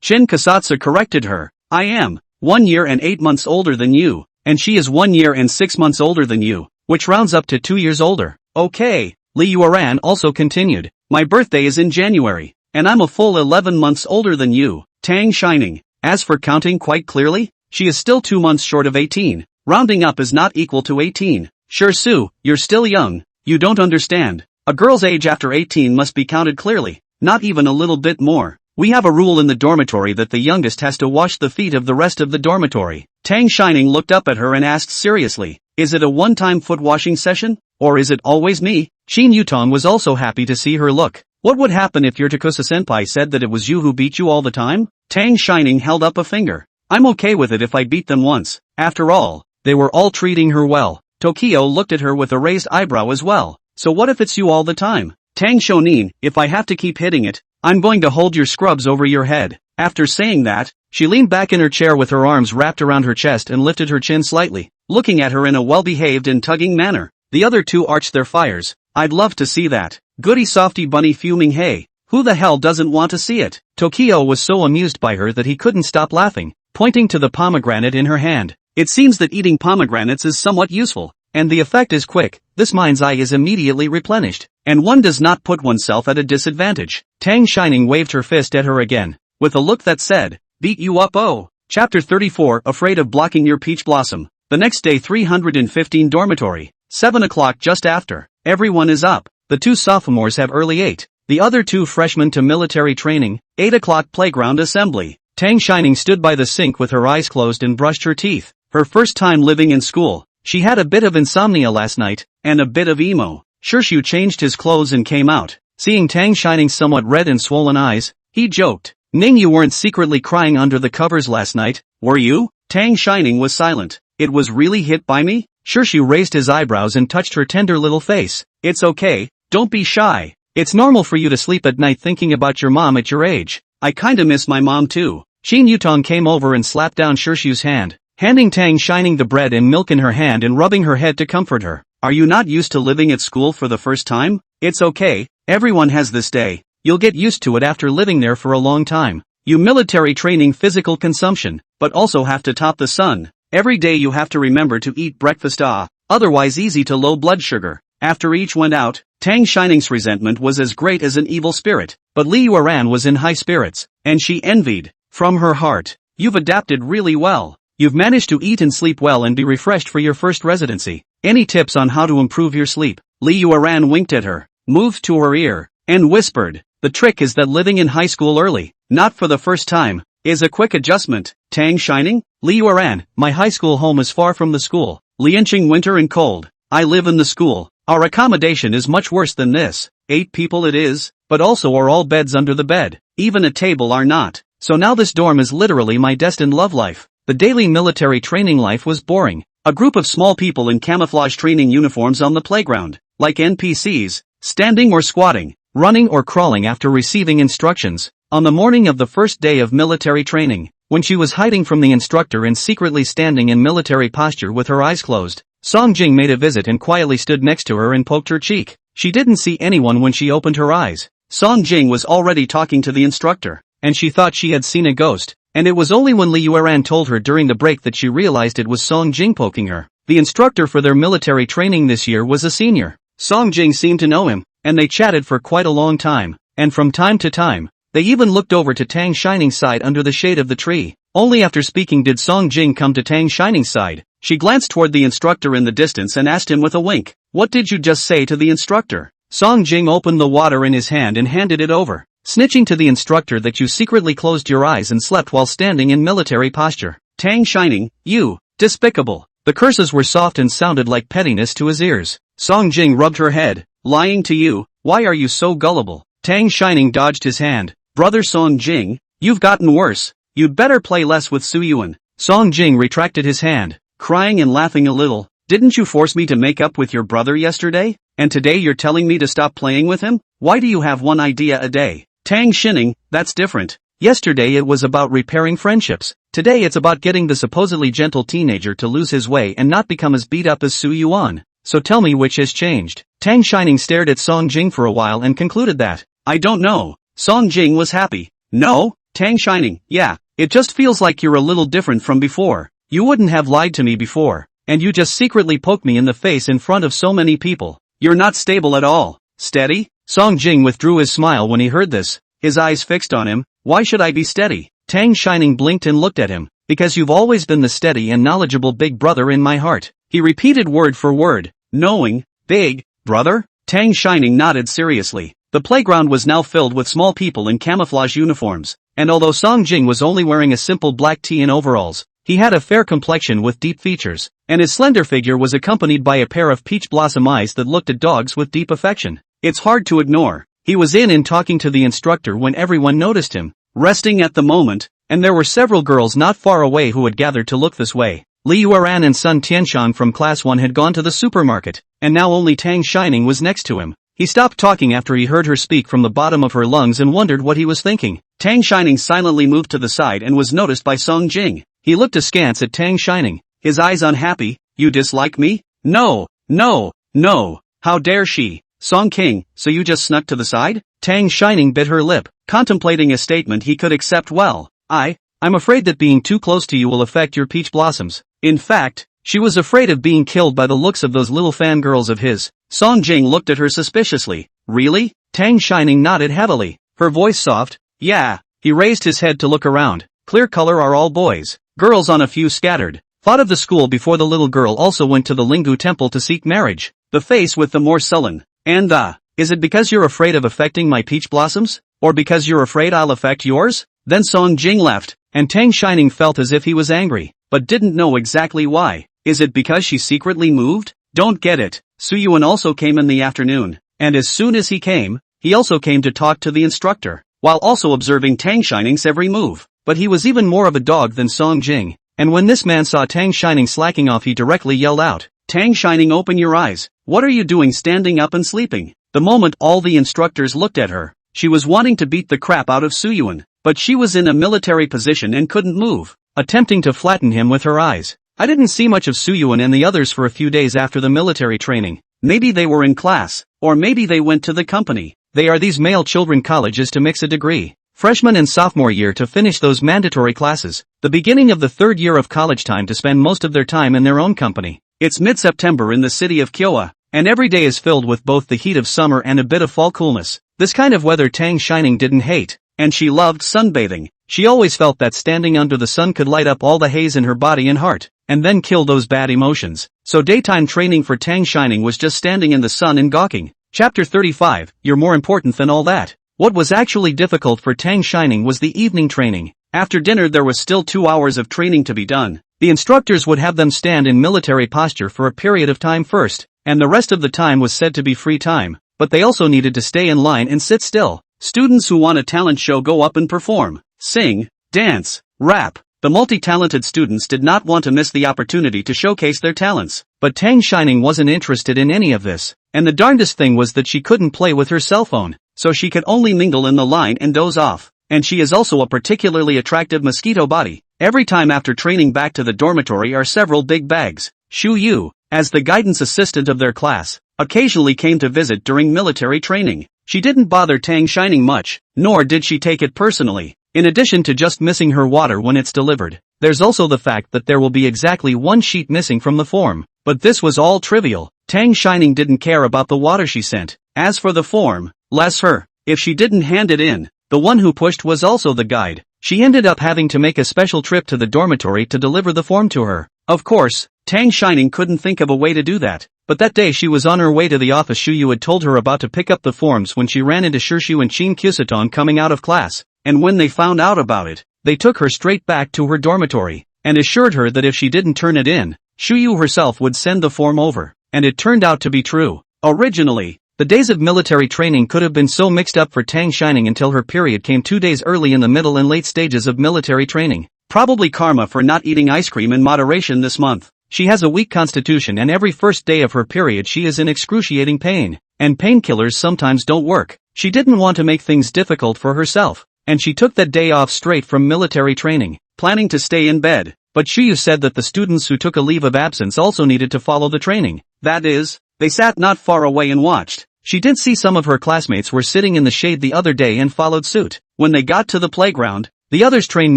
Chin Kasatsu corrected her. I am 1 year and 8 months older than you, and she is 1 year and 6 months older than you, which rounds up to 2 years older. Okay, Li Yueran also continued. My birthday is in January, and I'm a full 11 months older than you, Tang Shining. As for counting quite clearly, she is still 2 months short of 18. Rounding up is not equal to 18. Shirsu, you're still young. You don't understand. A girl's age after 18 must be counted clearly, not even a little bit more. We have a rule in the dormitory that the youngest has to wash the feet of the rest of the dormitory. Tang Shining looked up at her and asked seriously, is it a one-time foot washing session, or is it always me? Shin Yutong was also happy to see her look. What would happen if your Takusa-senpai said that it was you who beat you all the time? Tang Shining held up a finger. I'm okay with it if I beat them once. After all, they were all treating her well. Tokyo looked at her with a raised eyebrow as well. So what if it's you all the time? Tang Shonin, if I have to keep hitting it, I'm going to hold your scrubs over your head. After saying that, she leaned back in her chair with her arms wrapped around her chest and lifted her chin slightly, looking at her in a well-behaved and tugging manner. The other two arched their fires. I'd love to see that. Goody softy bunny fuming, hey, who the hell doesn't want to see it? Tokyo was so amused by her that he couldn't stop laughing, pointing to the pomegranate in her hand. It seems that eating pomegranates is somewhat useful, and the effect is quick. This mind's eye is immediately replenished, and one does not put oneself at a disadvantage. Tang Shining waved her fist at her again, with a look that said, beat you up oh. Chapter 34, Afraid of Blocking Your Peach Blossom. The next day 315 dormitory. 7 o'clock just after. Everyone is up. The 2 sophomores have early 8. The other 2 freshmen to military training. 8 o'clock playground assembly. Tang Shining stood by the sink with her eyes closed and brushed her teeth. Her first time living in school. She had a bit of insomnia last night, and a bit of emo. Shirshu changed his clothes and came out. Seeing Tang Shining's somewhat red and swollen eyes, he joked. Ning, you weren't secretly crying under the covers last night, were you? Tang Shining was silent. It was really hit by me? Shirshu raised his eyebrows and touched her tender little face. It's okay, don't be shy. It's normal for you to sleep at night thinking about your mom at your age. I kinda miss my mom too. Shin Yutong came over and slapped down Shirshu's hand, handing Tang Shining the bread and milk in her hand and rubbing her head to comfort her. Are you not used to living at school for the first time? It's okay, everyone has this day. You'll get used to it after living there for a long time. You military training physical consumption, but also have to top the sun. Every day you have to remember to eat breakfast otherwise easy to low blood sugar. After each went out, Tang Shining's resentment was as great as an evil spirit, but Li Yueran was in high spirits, and she envied. From her heart, you've adapted really well. You've managed to eat and sleep well and be refreshed for your first residency. Any tips on how to improve your sleep? Li Yueran winked at her, moved to her ear, and whispered, the trick is that living in high school early, not for the first time, is a quick adjustment. Tang Shining? Li Yueran, my high school home is far from the school. Lianqing winter and cold. I live in the school. Our accommodation is much worse than this. 8 people it is, but also are all beds under the bed. Even a table are not. So now this dorm is literally my destined love life. The daily military training life was boring. A group of small people in camouflage training uniforms on the playground. like NPCs, standing or squatting, running or crawling after receiving instructions. On the morning of the first day of military training, when she was hiding from the instructor and secretly standing in military posture with her eyes closed, Song Jing made a visit and quietly stood next to her and poked her cheek. She didn't see anyone when she opened her eyes. Song Jing was already talking to the instructor, and she thought she had seen a ghost, and it was only when Li Yueran told her during the break that she realized it was Song Jing poking her. The instructor for their military training this year was a senior. Song Jing seemed to know him, and they chatted for quite a long time, and from time to time, they even looked over to Tang Shining's side under the shade of the tree. Only after speaking did Song Jing come to Tang Shining's side. She glanced toward the instructor in the distance and asked him with a wink, "What did you just say to the instructor?" Song Jing opened the water in his hand and handed it over, snitching to the instructor that you secretly closed your eyes and slept while standing in military posture. Tang Shining, you, despicable. The curses were soft and sounded like pettiness to his ears. Song Jing rubbed her head, lying to you, why are you so gullible? Tang Shining dodged his hand. Brother Song Jing, you've gotten worse. You'd better play less with Su Yuan. Song Jing retracted his hand, crying and laughing a little. Didn't you force me to make up with your brother yesterday? And today you're telling me to stop playing with him? Why do you have one idea a day? Tang Shining, that's different. Yesterday it was about repairing friendships. Today it's about getting the supposedly gentle teenager to lose his way and not become as beat up as Su Yuan. So tell me which has changed. Tang Shining stared at Song Jing for a while and concluded that, I don't know. Song Jing was happy. No? Tang Shining, yeah, it just feels like you're a little different from before. You wouldn't have lied to me before, and you just secretly poked me in the face in front of so many people. You're not stable at all. Steady? Song Jing withdrew his smile when he heard this, his eyes fixed on him. Why should I be steady? Tang Shining blinked and looked at him. Because you've always been the steady and knowledgeable big brother in my heart. He repeated word for word, knowing, big, brother? Tang Shining nodded seriously. The playground was now filled with small people in camouflage uniforms, and although Song Jing was only wearing a simple black tee and overalls, he had a fair complexion with deep features, and his slender figure was accompanied by a pair of peach blossom eyes that looked at dogs with deep affection. It's hard to ignore. He was in and talking to the instructor when everyone noticed him, resting at the moment, and there were several girls not far away who had gathered to look this way. Li Yueran and Sun Tianxiang from Class 1 had gone to the supermarket, and now only Tang Shining was next to him. He stopped talking after he heard her speak from the bottom of her lungs and wondered what he was thinking. Tang Shining silently moved to the side and was noticed by Song Jing. He looked askance at Tang Shining, his eyes unhappy. You dislike me? No, no, no. How dare she? Song King, so you just snuck to the side? Tang Shining bit her lip, contemplating a statement he could accept well. I'm afraid that being too close to you will affect your peach blossoms. In fact, she was afraid of being killed by the looks of those little fangirls of his. Song Jing looked at her suspiciously. Really? Tang Shining nodded heavily, her voice soft. Yeah. He raised his head to look around. Clear color are all boys. Girls on a few scattered. Thought of the school before the little girl also went to the Lingu temple to seek marriage. The face with the more sullen. And is it because you're afraid of affecting my peach blossoms? Or because you're afraid I'll affect yours? Then Song Jing left, and Tang Shining felt as if he was angry, but didn't know exactly why. Is it because she secretly moved? Don't get it. Su Yuan also came in the afternoon, and as soon as he came, he also came to talk to the instructor, while also observing Tang Shining's every move. But he was even more of a dog than Song Jing, and when this man saw Tang Shining slacking off he directly yelled out, Tang Shining, open your eyes. What are you doing standing up and sleeping? The moment all the instructors looked at her, she was wanting to beat the crap out of Su Yuan, but she was in a military position and couldn't move, attempting to flatten him with her eyes. I didn't see much of Su Yuan and the others for a few days after the military training. Maybe they were in class, or maybe they went to the company. They are these male children colleges to mix a degree. Freshman and sophomore year to finish those mandatory classes. The beginning of the third year of college time to spend most of their time in their own company. It's mid-September in the city of Kyowa, and every day is filled with both the heat of summer and a bit of fall coolness. This kind of weather Tang Shining didn't hate, and she loved sunbathing. She always felt that standing under the sun could light up all the haze in her body and heart, and then kill those bad emotions. So daytime training for Tang Shining was just standing in the sun and gawking. Chapter 35, You're more important than all that. What was actually difficult for Tang Shining was the evening training. After dinner there was still 2 hours of training to be done. The instructors would have them stand in military posture for a period of time first, and the rest of the time was said to be free time, but they also needed to stay in line and sit still. Students who want a talent show go up and perform, sing, dance, rap, The multi-talented students did not want to miss the opportunity to showcase their talents. But Tang Shining wasn't interested in any of this. And the darndest thing was that she couldn't play with her cell phone, so she could only mingle in the line and doze off. And she is also a particularly attractive mosquito body. Every time after training back to the dormitory are several big bags. Shu Yu, as the guidance assistant of their class, occasionally came to visit during military training. She didn't bother Tang Shining much, nor did she take it personally. In addition to just missing her water when it's delivered, there's also the fact that there will be exactly one sheet missing from the form. But this was all trivial. Tang Shining didn't care about the water she sent. As for the form, bless her, if she didn't hand it in, the one who pushed was also the guide. She ended up having to make a special trip to the dormitory to deliver the form to her. Of course, Tang Shining couldn't think of a way to do that. But that day she was on her way to the office. Shu Yu had told her about to pick up the forms when she ran into Shirshu and Chin Kusaton coming out of class. And when they found out about it, they took her straight back to her dormitory, and assured her that if she didn't turn it in, Shu Yu herself would send the form over. And it turned out to be true. Originally, the days of military training could have been so mixed up for Tang Shining until her period came 2 days early in the middle and late stages of military training. Probably karma for not eating ice cream in moderation this month. She has a weak constitution and every first day of her period she is in excruciating pain. And painkillers sometimes don't work. She didn't want to make things difficult for herself. And she took that day off straight from military training, planning to stay in bed. But Shu Yu said that the students who took a leave of absence also needed to follow the training. That is, they sat not far away and watched. She did see some of her classmates were sitting in the shade the other day and followed suit. When they got to the playground, the others trained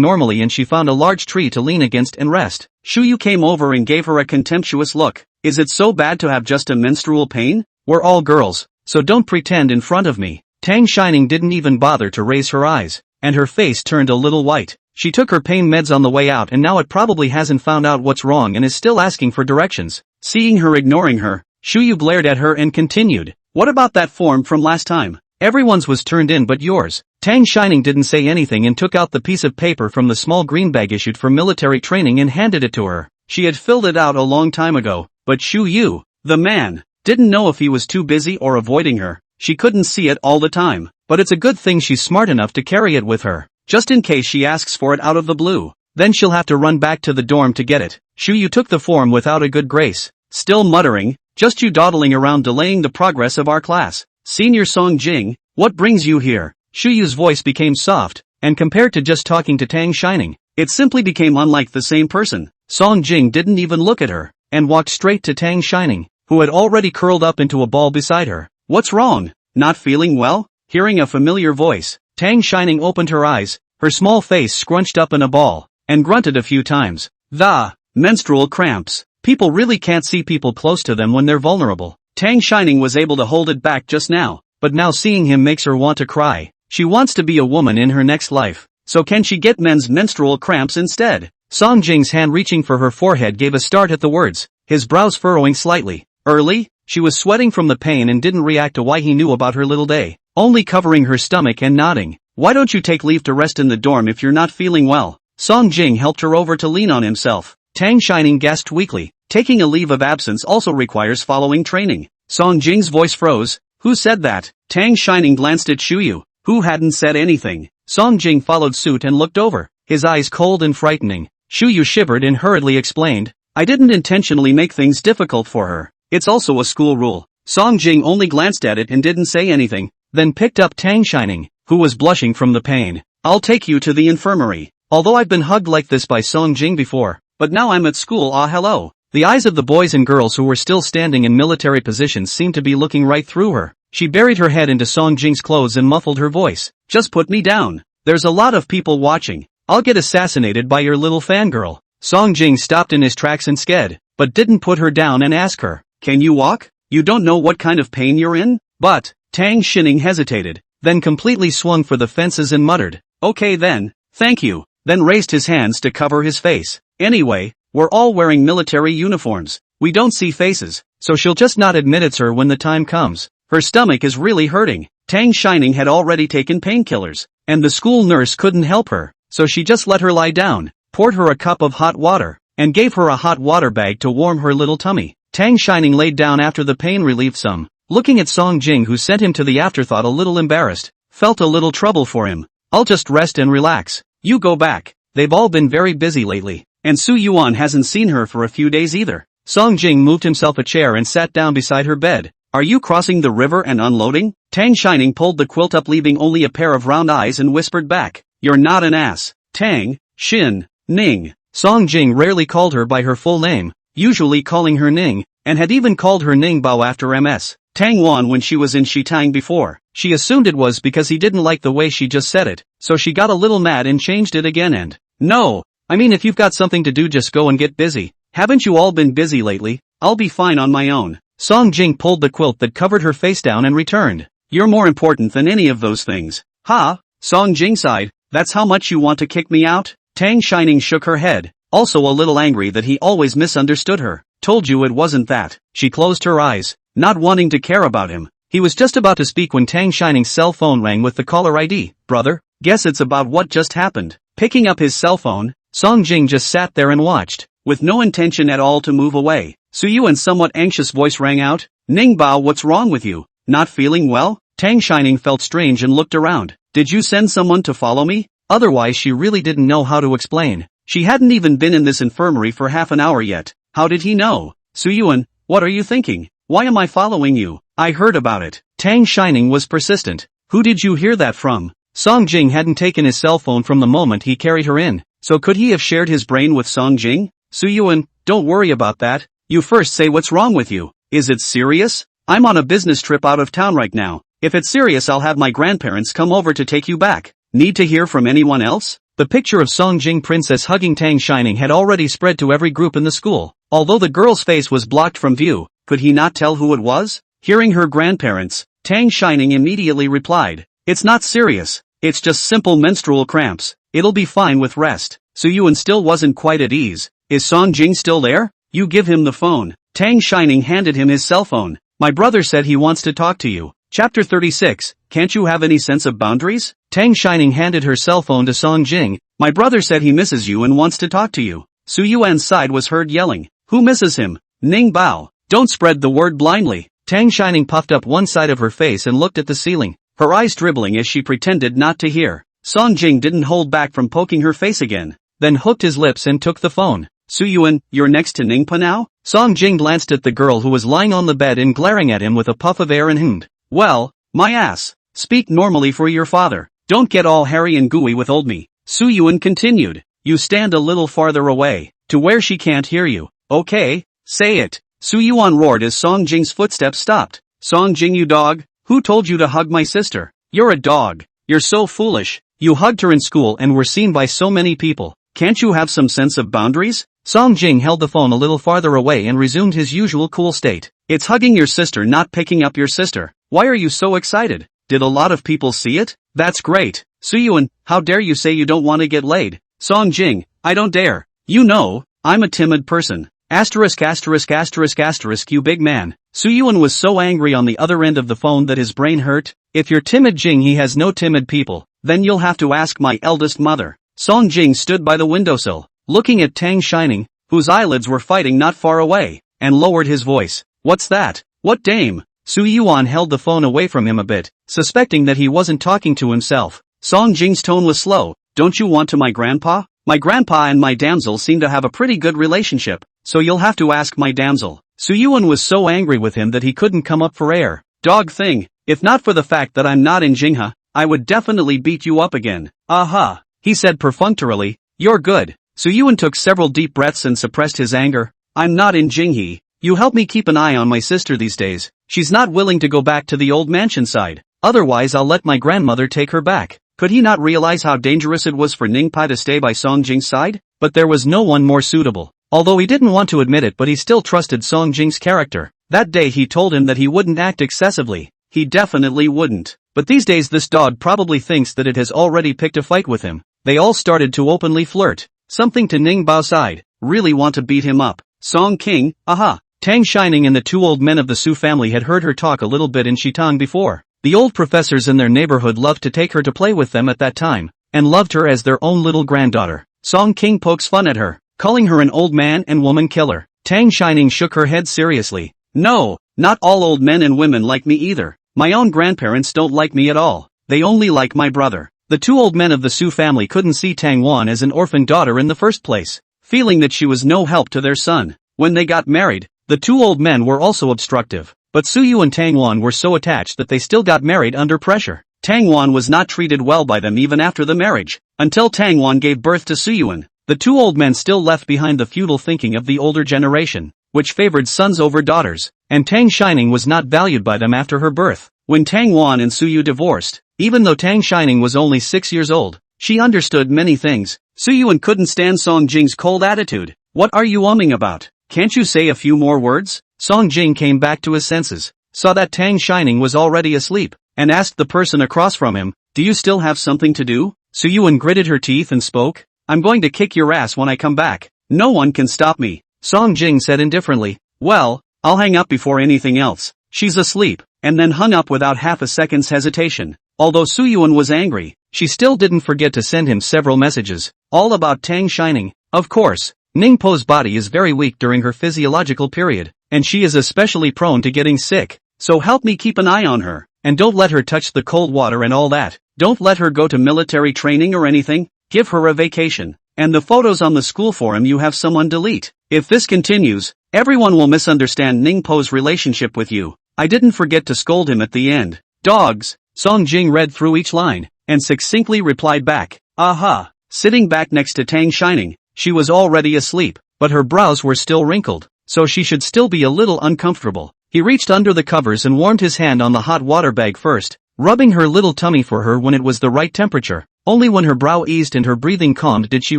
normally and she found a large tree to lean against and rest. Shu Yu came over and gave her a contemptuous look. Is it so bad to have just a menstrual pain? We're all girls, so don't pretend in front of me. Tang Shining didn't even bother to raise her eyes, and her face turned a little white. She took her pain meds on the way out and now it probably hasn't found out what's wrong and is still asking for directions. Seeing her ignoring her, Shu Yu glared at her and continued. What about that form from last time? Everyone's was turned in but yours. Tang Shining didn't say anything and took out the piece of paper from the small green bag issued for military training and handed it to her. She had filled it out a long time ago, but Shu Yu, the man, didn't know if he was too busy or avoiding her. She couldn't see it all the time, but it's a good thing she's smart enough to carry it with her, just in case she asks for it out of the blue. Then she'll have to run back to the dorm to get it. Shu Yu took the form without a good grace, still muttering, just you dawdling around delaying the progress of our class. Senior Song Jing, what brings you here? Shu Yu's voice became soft, and compared to just talking to Tang Shining, it simply became unlike the same person. Song Jing didn't even look at her, and walked straight to Tang Shining, who had already curled up into a ball beside her. What's wrong? Not feeling well? Hearing a familiar voice, Tang Shining opened her eyes, her small face scrunched up in a ball, and grunted a few times. The menstrual cramps. People really can't see people close to them when they're vulnerable. Tang Shining was able to hold it back just now, but now seeing him makes her want to cry. She wants to be a woman in her next life. So can she get men's menstrual cramps instead? Song Jing's hand reaching for her forehead gave a start at the words, his brows furrowing slightly. Early? She was sweating from the pain and didn't react to why he knew about her little day, only covering her stomach and nodding. Why don't you take leave to rest in the dorm if you're not feeling well? Song Jing helped her over to lean on himself. Tang Shining gasped weakly. Taking a leave of absence also requires following training. Song Jing's voice froze. Who said that? Tang Shining glanced at Shu Yu, who hadn't said anything. Song Jing followed suit and looked over, his eyes cold and frightening. Shu Yu shivered and hurriedly explained, I didn't intentionally make things difficult for her. It's also a school rule. Song Jing only glanced at it and didn't say anything, then picked up Tang Shining, who was blushing from the pain. I'll take you to the infirmary. Although I've been hugged like this by Song Jing before, but now I'm at school. Hello. The eyes of the boys and girls who were still standing in military positions seemed to be looking right through her. She buried her head into Song Jing's clothes and muffled her voice. Just put me down. There's a lot of people watching. I'll get assassinated by your little fangirl. Song Jing stopped in his tracks and sked, but didn't put her down and ask her, can you walk? You don't know what kind of pain you're in? But, Tang Shining hesitated, then completely swung for the fences and muttered, okay then, thank you, then raised his hands to cover his face. Anyway, we're all wearing military uniforms. We don't see faces, so she'll just not admit it's her when the time comes. Her stomach is really hurting. Tang Shining had already taken painkillers, and the school nurse couldn't help her, so she just let her lie down, poured her a cup of hot water, and gave her a hot water bag to warm her little tummy. Tang Shining laid down after the pain relieved some, looking at Song Jing, who sent him to the afterthought a little embarrassed, felt a little trouble for him. I'll just rest and relax. You go back. they've all been very busy lately. And Su Yuan hasn't seen her for a few days either. Song Jing moved himself a chair and sat down beside her bed. Are you crossing the river and unloading? Tang Shining pulled the quilt up leaving only a pair of round eyes and whispered back. You're not an ass. Tang, Shin, Ning. Song Jing rarely called her by her full name, usually calling her Ning, and had even called her Ning Bao after Ms. Tang Wan when she was in Shitang before. She assumed it was because he didn't like the way she just said it, so she got a little mad and changed it again and, no, I mean if you've got something to do just go and get busy. Haven't you all been busy lately? I'll be fine on my own. Song Jing pulled the quilt that covered her face down and returned. You're more important than any of those things. Ha? Song Jing sighed. That's how much you want to kick me out? Tang Shining shook her head, also a little angry that he always misunderstood her. Told you it wasn't that. She closed her eyes, not wanting to care about him. He was just about to speak when Tang Shining's cell phone rang with the caller ID. Brother, guess it's about what just happened. Picking up his cell phone, Song Jing just sat there and watched, with no intention at all to move away. Su Yuan's somewhat anxious voice rang out. Ning Bao, what's wrong with you? Not feeling well? Tang Shining felt strange and looked around. Did you send someone to follow me? Otherwise she really didn't know how to explain. She hadn't even been in this infirmary for half an hour yet. How did he know? Su Yuan, what are you thinking? Why am I following you? I heard about it. Tang Shining was persistent. Who did you hear that from? Song Jing hadn't taken his cell phone from the moment he carried her in, so could he have shared his brain with Song Jing? Su Yuan, don't worry about that. You first say what's wrong with you. Is it serious? I'm on a business trip out of town right now. If it's serious I'll have my grandparents come over to take you back. Need to hear from anyone else? The picture of Song Jing princess hugging Tang Shining had already spread to every group in the school. Although the girl's face was blocked from view, could he not tell who it was? Hearing her grandparents, Tang Shining immediately replied. It's not serious. It's just simple menstrual cramps. It'll be fine with rest. Su Yuan still wasn't quite at ease. Is Song Jing still there? You give him the phone. Tang Shining handed him his cell phone. My brother said he wants to talk to you. Chapter 36, Can't you have any sense of boundaries? Tang Shining handed her cell phone to Song Jing. My brother said he misses you and wants to talk to you. Su Yuan's side was heard yelling. Who misses him? Ning Bao. Don't spread the word blindly. Tang Shining puffed up one side of her face and looked at the ceiling, her eyes dribbling as she pretended not to hear. Song Jing didn't hold back from poking her face again, then hooked his lips and took the phone. Su Yuan, you're next to Ningpa now? Song Jing glanced at the girl who was lying on the bed and glaring at him with a puff of air and hummed. Well, my ass. Speak normally for your father. Don't get all hairy and gooey with old me. Su Yuan continued. You stand a little farther away, to where she can't hear you. Okay, say it. Su Yuan roared as Song Jing's footsteps stopped. Song Jing, you dog. Who told you to hug my sister? You're a dog. You're so foolish. You hugged her in school and were seen by so many people. Can't you have some sense of boundaries? Song Jing held the phone a little farther away and resumed his usual cool state. It's hugging your sister, not picking up your sister. Why are you so excited? Did a lot of people see it? That's great. Su Yuan, how dare you say you don't want to get laid? Song Jing, I don't dare. You know, I'm a timid person. Asterisk asterisk asterisk asterisk you big man. Su Yuan was so angry on the other end of the phone that his brain hurt. If you're timid Jing, he has no timid people. Then you'll have to ask my eldest mother. Song Jing stood by the windowsill, looking at Tang Shining, whose eyelids were fighting not far away, and lowered his voice. What's that? What dame? Su Yuan held the phone away from him a bit, suspecting that he wasn't talking to himself. Song Jing's tone was slow. Don't you want to my grandpa? My grandpa and my damsel seem to have a pretty good relationship, so you'll have to ask my damsel. Su Yuan was so angry with him that he couldn't come up for air. Dog thing, if not for the fact that I'm not in Jingha, I would definitely beat you up again. Aha, he said perfunctorily. You're good. Su Yuan took several deep breaths and suppressed his anger. I'm not in Jinghe. You help me keep an eye on my sister these days. She's not willing to go back to the old mansion side. Otherwise I'll let my grandmother take her back. Could he not realize how dangerous it was for Ningpa to stay by Song Jing's side? But there was no one more suitable. Although he didn't want to admit it, but he still trusted Song Jing's character. That day he told him that he wouldn't act excessively. He definitely wouldn't. But these days this dog probably thinks that it has already picked a fight with him. They all started to openly flirt. Something to Ning Bao's side. Really want to beat him up. Song King, aha. Tang Shining and the two old men of the Su family had heard her talk a little bit in Shitang before. The old professors in their neighborhood loved to take her to play with them at that time, and loved her as their own little granddaughter. Song King pokes fun at her, calling her an old man and woman killer. Tang Shining shook her head seriously. No, not all old men and women like me either. My own grandparents don't like me at all. They only like my brother. The two old men of the Su family couldn't see Tang Wan as an orphan daughter in the first place, feeling that she was no help to their son. When they got married, the two old men were also obstructive, but Su Yu and Tang Wan were so attached that they still got married under pressure. Tang Wan was not treated well by them even after the marriage, until Tang Wan gave birth to Su Yuan. The two old men still left behind the feudal thinking of the older generation, which favored sons over daughters, and Tang Shining was not valued by them after her birth. When Tang Wan and Su Yu divorced, even though Tang Shining was only 6 years old, she understood many things. Su Yuan couldn't stand Song Jing's cold attitude. What are you umming about? Can't you say a few more words? Song Jing came back to his senses, saw that Tang Shining was already asleep, and asked the person across from him, do you still have something to do? Su Yuan gritted her teeth and spoke, I'm going to kick your ass when I come back. No one can stop me. Song Jing said indifferently, well, I'll hang up before anything else. She's asleep, and then hung up without half a second's hesitation. Although Su Yuan was angry, she still didn't forget to send him several messages, all about Tang Shining. Of course, Ningpo's body is very weak during her physiological period, and she is especially prone to getting sick, so help me keep an eye on her, and don't let her touch the cold water and all that. Don't let her go to military training or anything. Give her a vacation, and the photos on the school forum you have someone delete. If this continues, everyone will misunderstand Ningpo's relationship with you. I didn't forget to scold him at the end. Dogs. Song Jing read through each line, and succinctly replied back, aha. Sitting back next to Tang Shining, she was already asleep, but her brows were still wrinkled, so she should still be a little uncomfortable. He reached under the covers and warmed his hand on the hot water bag first, rubbing her little tummy for her when it was the right temperature. Only when her brow eased and her breathing calmed did she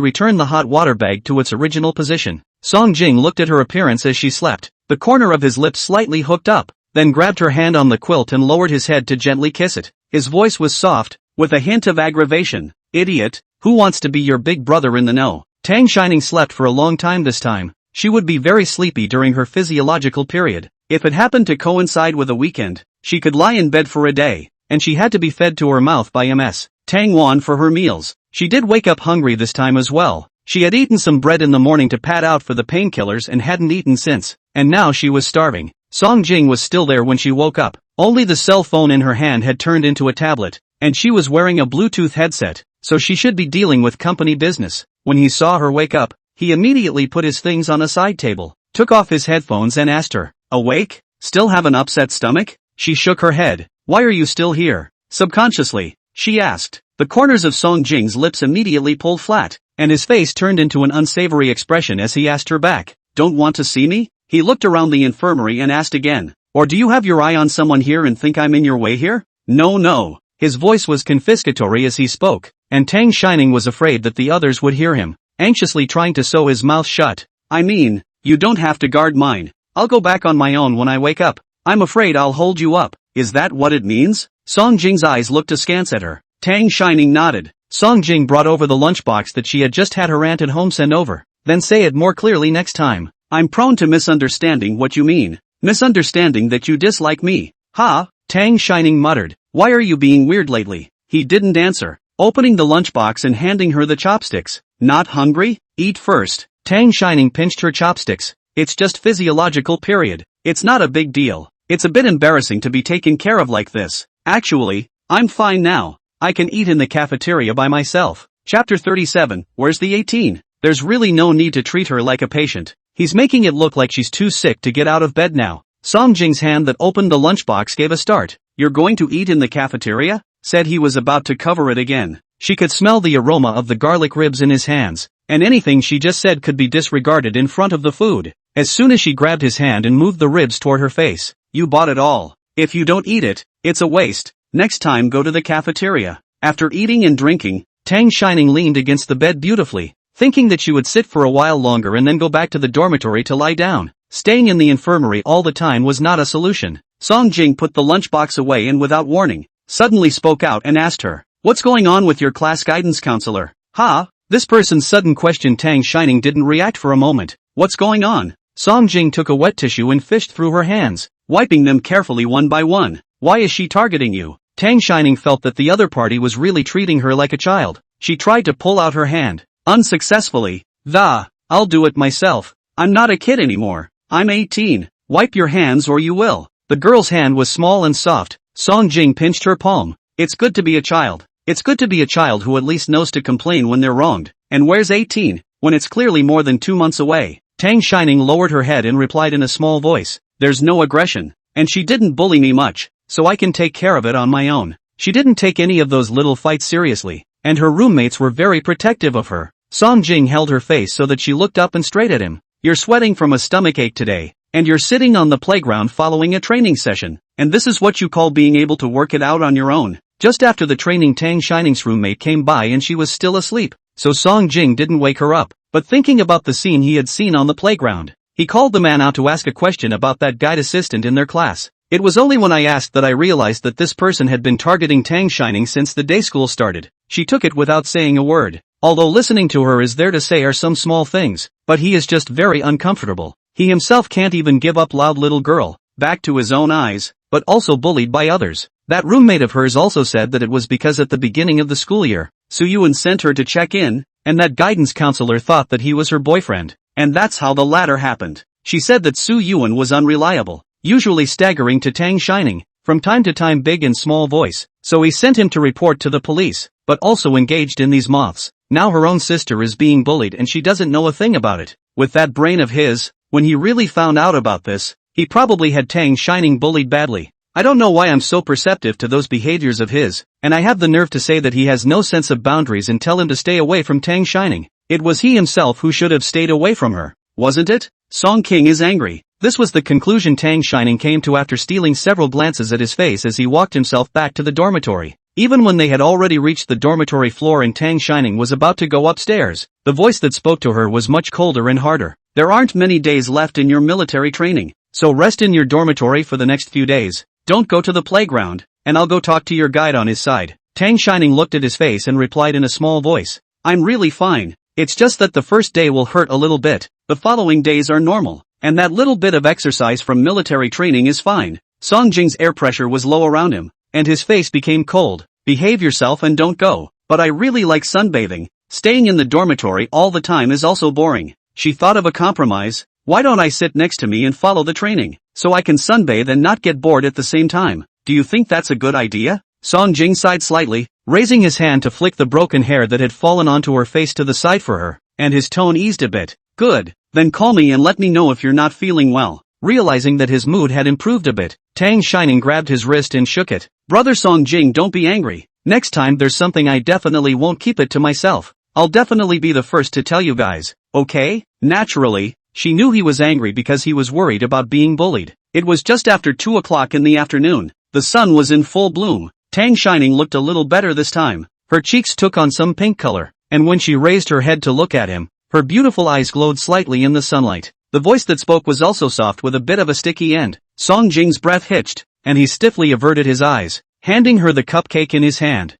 return the hot water bag to its original position. Song Jing looked at her appearance as she slept, the corner of his lips slightly hooked up, then grabbed her hand on the quilt and lowered his head to gently kiss it. His voice was soft, with a hint of aggravation. Idiot, who wants to be your big brother in the know? Tang Shining slept for a long time this time. She would be very sleepy during her physiological period. If it happened to coincide with a weekend, she could lie in bed for a day, and she had to be fed to her mouth by Ms. Tang Wan for her meals. She did wake up hungry this time as well. She had eaten some bread in the morning to pad out for the painkillers and hadn't eaten since, and now she was starving. Song Jing was still there when she woke up. Only the cell phone in her hand had turned into a tablet, and she was wearing a Bluetooth headset, so she should be dealing with company business. When he saw her wake up, he immediately put his things on a side table, took off his headphones and asked her, awake? Still have an upset stomach? She shook her head. Why are you still here? Subconsciously, she asked. The corners of Song Jing's lips immediately pulled flat, and his face turned into an unsavory expression as he asked her back, don't want to see me? He looked around the infirmary and asked again, or do you have your eye on someone here and think I'm in your way here? No. His voice was confiscatory as he spoke, and Tang Shining was afraid that the others would hear him, anxiously trying to sew his mouth shut. I mean, you don't have to guard mine. I'll go back on my own when I wake up. I'm afraid I'll hold you up. Is that what it means? Song Jing's eyes looked askance at her. Tang Shining nodded. Song Jing brought over the lunchbox that she had just had her aunt at home send over. Then say it more clearly next time. I'm prone to misunderstanding what you mean. Misunderstanding that you dislike me. Ha? Tang Shining muttered. Why are you being weird lately? He didn't answer, opening the lunchbox and handing her the chopsticks. Not hungry? Eat first. Tang Shining pinched her chopsticks. It's just physiological period. It's not a big deal. It's a bit embarrassing to be taken care of like this. Actually, I'm fine now. I can eat in the cafeteria by myself. Chapter 37, where's the 18? There's really no need to treat her like a patient. He's making it look like she's too sick to get out of bed now. Song Jing's hand that opened the lunchbox gave a start. You're going to eat in the cafeteria? Said he was about to cover it again. She could smell the aroma of the garlic ribs in his hands, and anything she just said could be disregarded in front of the food. As soon as she grabbed his hand and moved the ribs toward her face. You bought it all. If you don't eat it, it's a waste. Next time go to the cafeteria. After eating and drinking, Tang Shining leaned against the bed beautifully, thinking that she would sit for a while longer and then go back to the dormitory to lie down. Staying in the infirmary all the time was not a solution. Song Jing put the lunchbox away and without warning, suddenly spoke out and asked her, what's going on with your class guidance counselor? Ha? This person's sudden question. Tang Shining didn't react for a moment. What's going on? Song Jing took a wet tissue and fished through her hands, wiping them carefully one by one. Why is she targeting you? Tang Shining felt that the other party was really treating her like a child. She tried to pull out her hand. Unsuccessfully. I'll do it myself. I'm not a kid anymore. I'm 18. Wipe your hands or you will. The girl's hand was small and soft. Song Jing pinched her palm. It's good to be a child. It's good to be a child who at least knows to complain when they're wronged. And where's 18, when it's clearly more than 2 months away? Tang Shining lowered her head and replied in a small voice. There's no aggression. And she didn't bully me much, so I can take care of it on my own. She didn't take any of those little fights seriously, and her roommates were very protective of her. Song Jing held her face so that she looked up and straight at him. You're sweating from a stomachache today, and you're sitting on the playground following a training session, and this is what you call being able to work it out on your own. Just after the training, Tang Shining's roommate came by and she was still asleep, so Song Jing didn't wake her up, but thinking about the scene he had seen on the playground, he called the man out to ask a question about that guide assistant in their class. It was only when I asked that I realized that this person had been targeting Tang Shining since the day school started. She took it without saying a word. Although listening to her is there to say are some small things, but he is just very uncomfortable. He himself can't even give up loud little girl, back to his own eyes, but also bullied by others. That roommate of hers also said that it was because at the beginning of the school year, Su Yuan sent her to check in, and that guidance counselor thought that he was her boyfriend, and that's how the latter happened. She said that Su Yuan was unreliable, usually staggering to Tang Shining, from time to time big and small voice, so he sent him to report to the police, but also engaged in these moths. Now her own sister is being bullied and she doesn't know a thing about it. With that brain of his, when he really found out about this, he probably had Tang Shining bullied badly. I don't know why I'm so perceptive to those behaviors of his, and I have the nerve to say that he has no sense of boundaries and tell him to stay away from Tang Shining. It was he himself who should have stayed away from her, wasn't it? Song King is angry. This was the conclusion Tang Shining came to after stealing several glances at his face as he walked himself back to the dormitory. Even when they had already reached the dormitory floor and Tang Shining was about to go upstairs, the voice that spoke to her was much colder and harder. There aren't many days left in your military training, so rest in your dormitory for the next few days. Don't go to the playground, and I'll go talk to your guide on his side. Tang Shining looked at his face and replied in a small voice. I'm really fine. It's just that the first day will hurt a little bit, the following days are normal, and that little bit of exercise from military training is fine. Song Jing's air pressure was low around him, and his face became cold. Behave yourself and don't go. But I really like sunbathing. Staying in the dormitory all the time is also boring. She thought of a compromise. Why don't I sit next to me and follow the training, so I can sunbathe and not get bored at the same time? Do you think that's a good idea? Song Jing sighed slightly, raising his hand to flick the broken hair that had fallen onto her face to the side for her, and his tone eased a bit. Good. Then call me and let me know if you're not feeling well. Realizing that his mood had improved a bit, Tang Shining grabbed his wrist and shook it. Brother Song Jing, don't be angry. Next time there's something I definitely won't keep it to myself. I'll definitely be the first to tell you guys, okay? Naturally, she knew he was angry because he was worried about being bullied. It was just after 2 o'clock in the afternoon. The sun was in full bloom. Tang Shining looked a little better this time. Her cheeks took on some pink color, and when she raised her head to look at him, her beautiful eyes glowed slightly in the sunlight. The voice that spoke was also soft with a bit of a sticky end. Song Jing's breath hitched, and he stiffly averted his eyes, handing her the cupcake in his hand.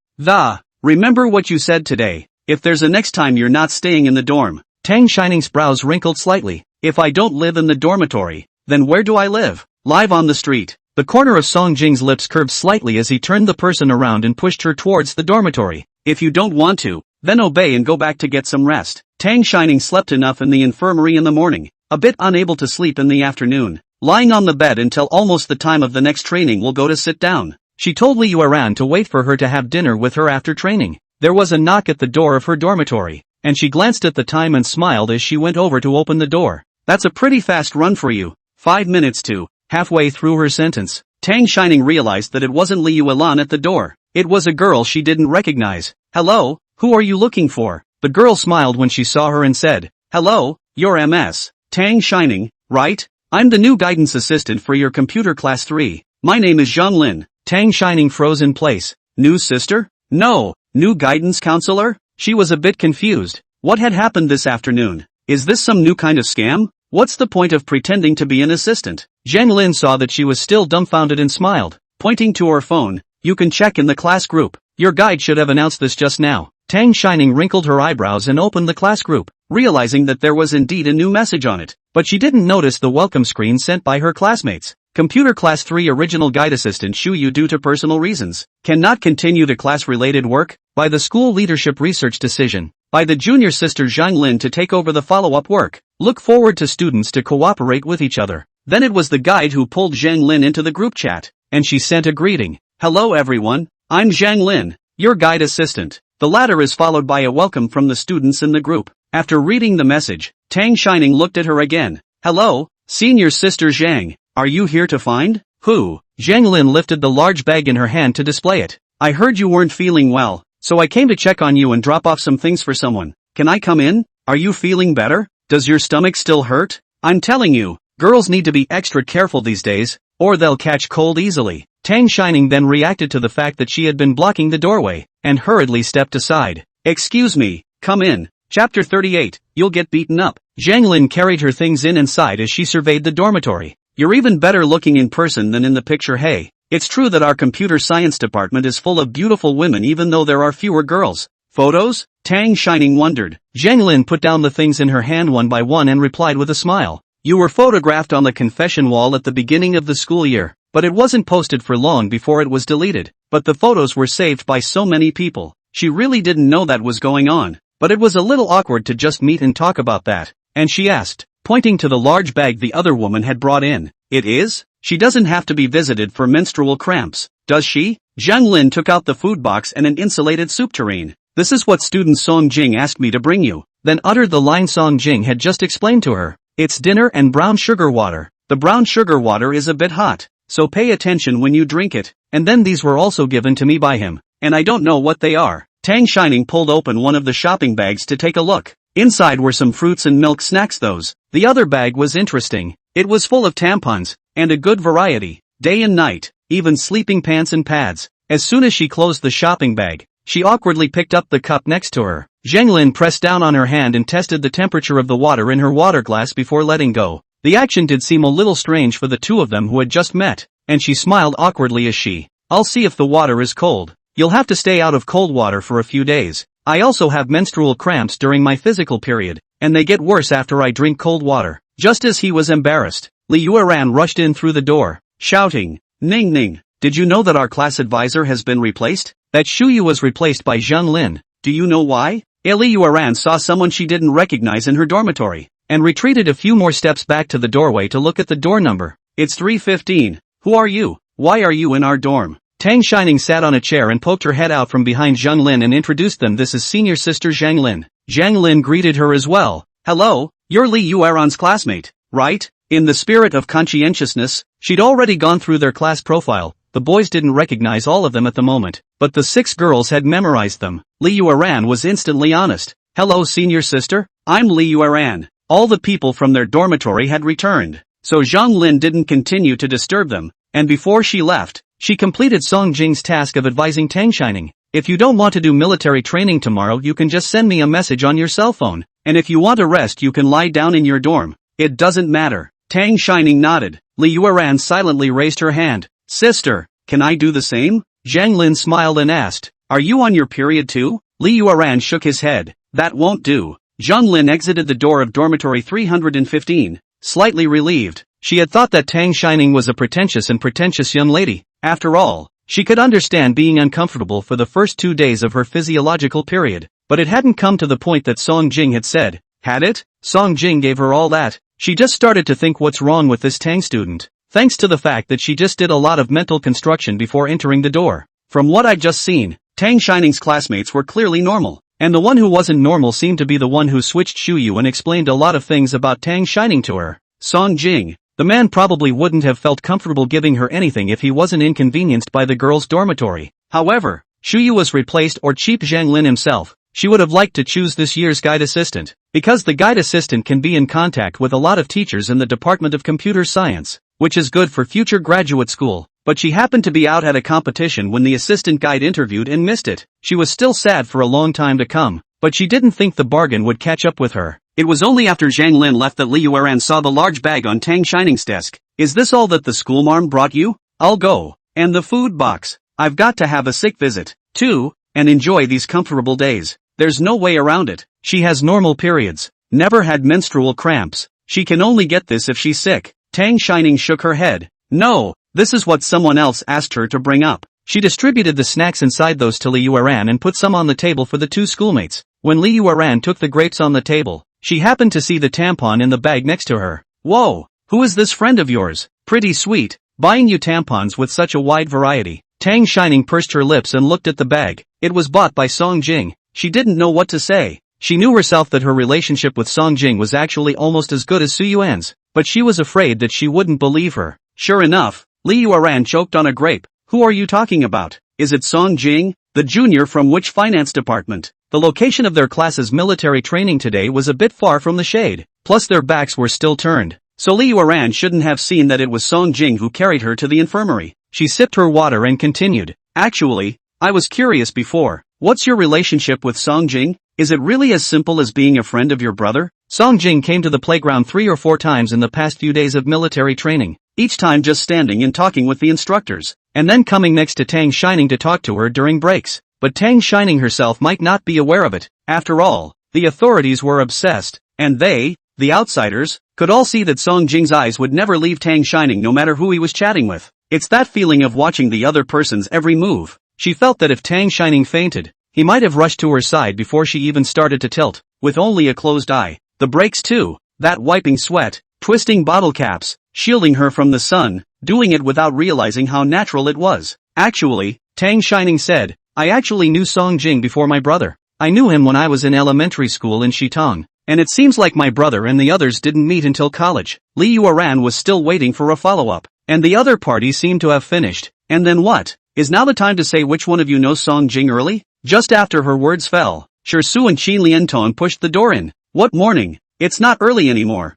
Remember what you said today. If there's a next time you're not staying in the dorm. Tang Shining's brows wrinkled slightly. If I don't live in the dormitory, then where do I live? Live on the street. The corner of Song Jing's lips curved slightly as he turned the person around and pushed her towards the dormitory. If you don't want to, then obey and go back to get some rest. Tang Shining slept enough in the infirmary in the morning, a bit unable to sleep in the afternoon, lying on the bed until almost the time of the next training will go to sit down. She told Li Yuan to wait for her to have dinner with her after training. There was a knock at the door of her dormitory, and she glanced at the time and smiled as she went over to open the door. That's a pretty fast run for you. 5 minutes to. Halfway through her sentence, Tang Shining realized that it wasn't Li Yuan at the door. It was a girl she didn't recognize. Hello, who are you looking for? The girl smiled when she saw her and said, hello, you're Ms. Tang Shining, right? I'm the new guidance assistant for your computer class 3. My name is Zhang Lin. Tang Shining froze in place. New sister? No, new guidance counselor? She was a bit confused. What had happened this afternoon? Is this some new kind of scam? What's the point of pretending to be an assistant? Zhang Lin saw that she was still dumbfounded and smiled, pointing to her phone. You can check in the class group. Your guide should have announced this just now. Tang Shining wrinkled her eyebrows and opened the class group, realizing that there was indeed a new message on it, but she didn't notice the welcome screen sent by her classmates. Computer Class 3 Original Guide Assistant Shu Yu due to personal reasons cannot continue the class-related work, by the school leadership research decision, by the junior sister Zhang Lin to take over the follow-up work. Look forward to students to cooperate with each other. Then it was the guide who pulled Zhang Lin into the group chat, and she sent a greeting. Hello everyone, I'm Zhang Lin. your guide assistant. The latter is followed by a welcome from the students in the group. After reading the message, Tang Shining looked at her again. Hello, senior sister Zhang. Are you here to find? Who? Zhang Lin lifted the large bag in her hand to display it. I heard you weren't feeling well, so I came to check on you and drop off some things for someone. Can I come in? Are you feeling better? Does your stomach still hurt? I'm telling you, girls need to be extra careful these days, or they'll catch cold easily. Tang Shining then reacted to the fact that she had been blocking the doorway, and hurriedly stepped aside. Excuse me, come in. Chapter 38, You'll Get Beaten Up. Zhang Lin carried her things inside as she surveyed the dormitory. You're even better looking in person than in the picture. Hey, it's true that our computer science department is full of beautiful women even though there are fewer girls. Photos? Tang Shining wondered. Zhang Lin put down the things in her hand one by one and replied with a smile. You were photographed on the confession wall at the beginning of the school year, but it wasn't posted for long before it was deleted. But the photos were saved by so many people. She really didn't know that was going on, but it was a little awkward to just meet and talk about that. And she asked, pointing to the large bag the other woman had brought in. It is? She doesn't have to be visited for menstrual cramps, does she? Zhang Lin took out the food box and an insulated soup tureen. This is what student Song Jing asked me to bring you, then uttered the line Song Jing had just explained to her. It's dinner and brown sugar water. The brown sugar water is a bit hot, so pay attention when you drink it. And then these were also given to me by him, and I don't know what they are. Tang Shining pulled open one of the shopping bags to take a look. Inside were some fruits and milk snacks. The other bag was interesting. It was full of tampons, and a good variety, day and night, even sleeping pants and pads. As soon as she closed the shopping bag, she awkwardly picked up the cup next to her. Zhang Lin pressed down on her hand and tested the temperature of the water in her water glass before letting go. The action did seem a little strange for the two of them who had just met, and she smiled awkwardly as she, I'll see if the water is cold. You'll have to stay out of cold water for a few days. I also have menstrual cramps during my physical period, and they get worse after I drink cold water. Just as he was embarrassed, Li Yueran rushed in through the door, shouting, Ning Ning, did you know that our class advisor has been replaced? That Shuyu was replaced by Zhang Lin. Do you know why? Li Yueran saw someone she didn't recognize in her dormitory, and retreated a few more steps back to the doorway to look at the door number. It's 315. Who are you? Why are you in our dorm? Tang Shining sat on a chair and poked her head out from behind Zhang Lin and introduced them. This is senior sister Zhang Lin. Zhang Lin greeted her as well. Hello, you're Li Yueran's classmate, right? In the spirit of conscientiousness, she'd already gone through their class profile. The boys didn't recognize all of them at the moment, but the 6 girls had memorized them. Li Yueran was instantly honest. Hello senior sister, I'm Li Yueran. All the people from their dormitory had returned, so Zhang Lin didn't continue to disturb them, and before she left, she completed Song Jing's task of advising Tang Shining. If you don't want to do military training tomorrow, you can just send me a message on your cell phone, and if you want to rest you can lie down in your dorm. It doesn't matter. Tang Shining nodded. Li Yueran silently raised her hand. Sister, can I do the same? Zhang Lin smiled and asked, are you on your period too? Li Yueran shook his head. That won't do. Zhang Lin exited the door of dormitory 315, slightly relieved. She had thought that Tang Shining was a pretentious young lady. After all, she could understand being uncomfortable for the first 2 days of her physiological period, but it hadn't come to the point that Song Jing had said. Had it? Song Jing gave her all that. She just started to think what's wrong with this Tang student, thanks to the fact that she just did a lot of mental construction before entering the door. From what I'd just seen, Tang Shining's classmates were clearly normal, and the one who wasn't normal seemed to be the one who switched Shuyu and explained a lot of things about Tang Shining to her. Song Jing. The man probably wouldn't have felt comfortable giving her anything if he wasn't inconvenienced by the girls' dormitory. However, Shuyu was replaced or cheap Zhang Lin himself. She would have liked to choose this year's guide assistant, because the guide assistant can be in contact with a lot of teachers in the Department of Computer Science, which is good for future graduate school. But she happened to be out at a competition when the assistant guide interviewed and missed it. She was still sad for a long time to come, but she didn't think the bargain would catch up with her. It was only after Zhang Lin left that Li Yueran saw the large bag on Tang Shining's desk. Is this all that the schoolmarm brought you? I'll go. And the food box. I've got to have a sick visit, too, and enjoy these comfortable days. There's no way around it. She has normal periods, never had menstrual cramps. She can only get this if she's sick. Tang Shining shook her head. No, this is what someone else asked her to bring up. She distributed the snacks inside those to Li Yueran and put some on the table for the 2 schoolmates. When Li Yueran took the grapes on the table, she happened to see the tampon in the bag next to her. Whoa, who is this friend of yours? Pretty sweet, buying you tampons with such a wide variety. Tang Shining pursed her lips and looked at the bag. It was bought by Song Jing. She didn't know what to say. She knew herself that her relationship with Song Jing was actually almost as good as Su Yuan's, but she was afraid that she wouldn't believe her. Sure enough, Li Yuan choked on a grape. Who are you talking about? Is it Song Jing? The junior from which finance department? The location of their class's military training today was a bit far from the shade, plus their backs were still turned. So Li Yuan shouldn't have seen that it was Song Jing who carried her to the infirmary. She sipped her water and continued. Actually, I was curious before. What's your relationship with Song Jing? Is it really as simple as being a friend of your brother? Song Jing came to the playground 3 or 4 times in the past few days of military training, each time just standing and talking with the instructors, and then coming next to Tang Shining to talk to her during breaks. But Tang Shining herself might not be aware of it. After all, the authorities were obsessed, and they, the outsiders, could all see that Song Jing's eyes would never leave Tang Shining no matter who he was chatting with. It's that feeling of watching the other person's every move. She felt that if Tang Shining fainted, he might have rushed to her side before she even started to tilt, with only a closed eye. The breaks too, that wiping sweat, twisting bottle caps, shielding her from the sun, doing it without realizing how natural it was. Actually, Tang Shining said, I actually knew Song Jing before my brother. I knew him when I was in elementary school in Shitong, and it seems like my brother and the others didn't meet until college. Li Yuan was still waiting for a follow-up, and the other party seemed to have finished. And then what? Is now the time to say which one of you knows Song Jing early? Just after her words fell, Su and Qin Lianton pushed the door in. What morning? It's not early anymore.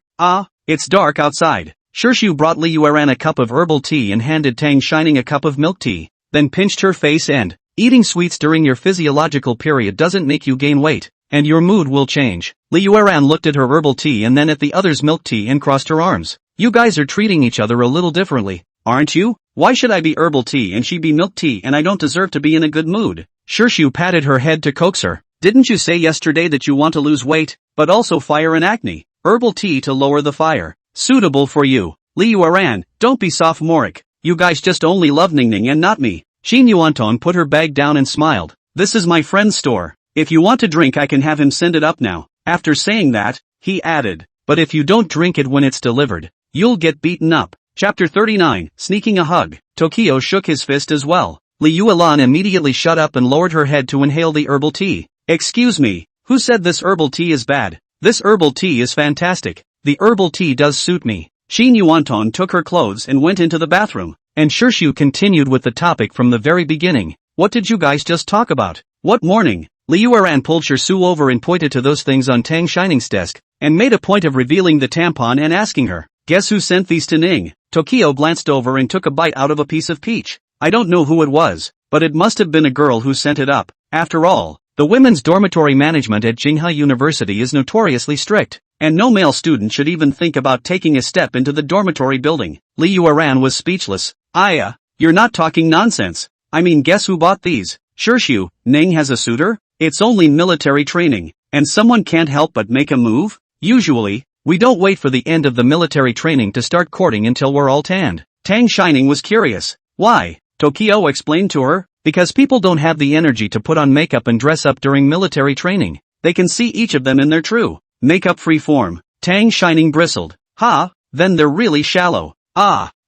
It's dark outside. Su brought Li Yuan a cup of herbal tea and handed Tang Shining a cup of milk tea, then pinched her face and, eating sweets during your physiological period doesn't make you gain weight, and your mood will change. Li Yuan looked at her herbal tea and then at the other's milk tea and crossed her arms. You guys are treating each other a little differently, aren't you? Why should I be herbal tea and she be milk tea and I don't deserve to be in a good mood? Su patted her head to coax her. Didn't you say yesterday that you want to lose weight, but also fire and acne? Herbal tea to lower the fire. Suitable for you. Li Yuan, don't be sophomoric. You guys just only love Ningning and not me. Xin Yuanton put her bag down and smiled. This is my friend's store. If you want to drink I can have him send it up now. After saying that, he added, but if you don't drink it when it's delivered, you'll get beaten up. Chapter 39, Sneaking a Hug. Tokyo shook his fist as well. Li Yuan immediately shut up and lowered her head to inhale the herbal tea. Excuse me, who said this herbal tea is bad? This herbal tea is fantastic. The herbal tea does suit me. Xin Yuanton took her clothes and went into the bathroom, and Shu continued with the topic from the very beginning. What did you guys just talk about? What morning? Li Yuan pulled Shu over and pointed to those things on Tang Shining's desk, and made a point of revealing the tampon and asking her, guess who sent these to Ning? Tokyo glanced over and took a bite out of a piece of peach. I don't know who it was, but it must have been a girl who sent it up. After all, the women's dormitory management at Jinghua University is notoriously strict, and no male student should even think about taking a step into the dormitory building. Li Yuan was speechless. You're not talking nonsense. I mean, guess who bought these? Shu, Ning has a suitor? It's only military training, and someone can't help but make a move? Usually, we don't wait for the end of the military training to start courting until we're all tanned. Tang Shining was curious. Why? Tokyo explained to her. Because people don't have the energy to put on makeup and dress up during military training. They can see each of them in their true makeup-free form. Tang Shining bristled. Then they're really shallow.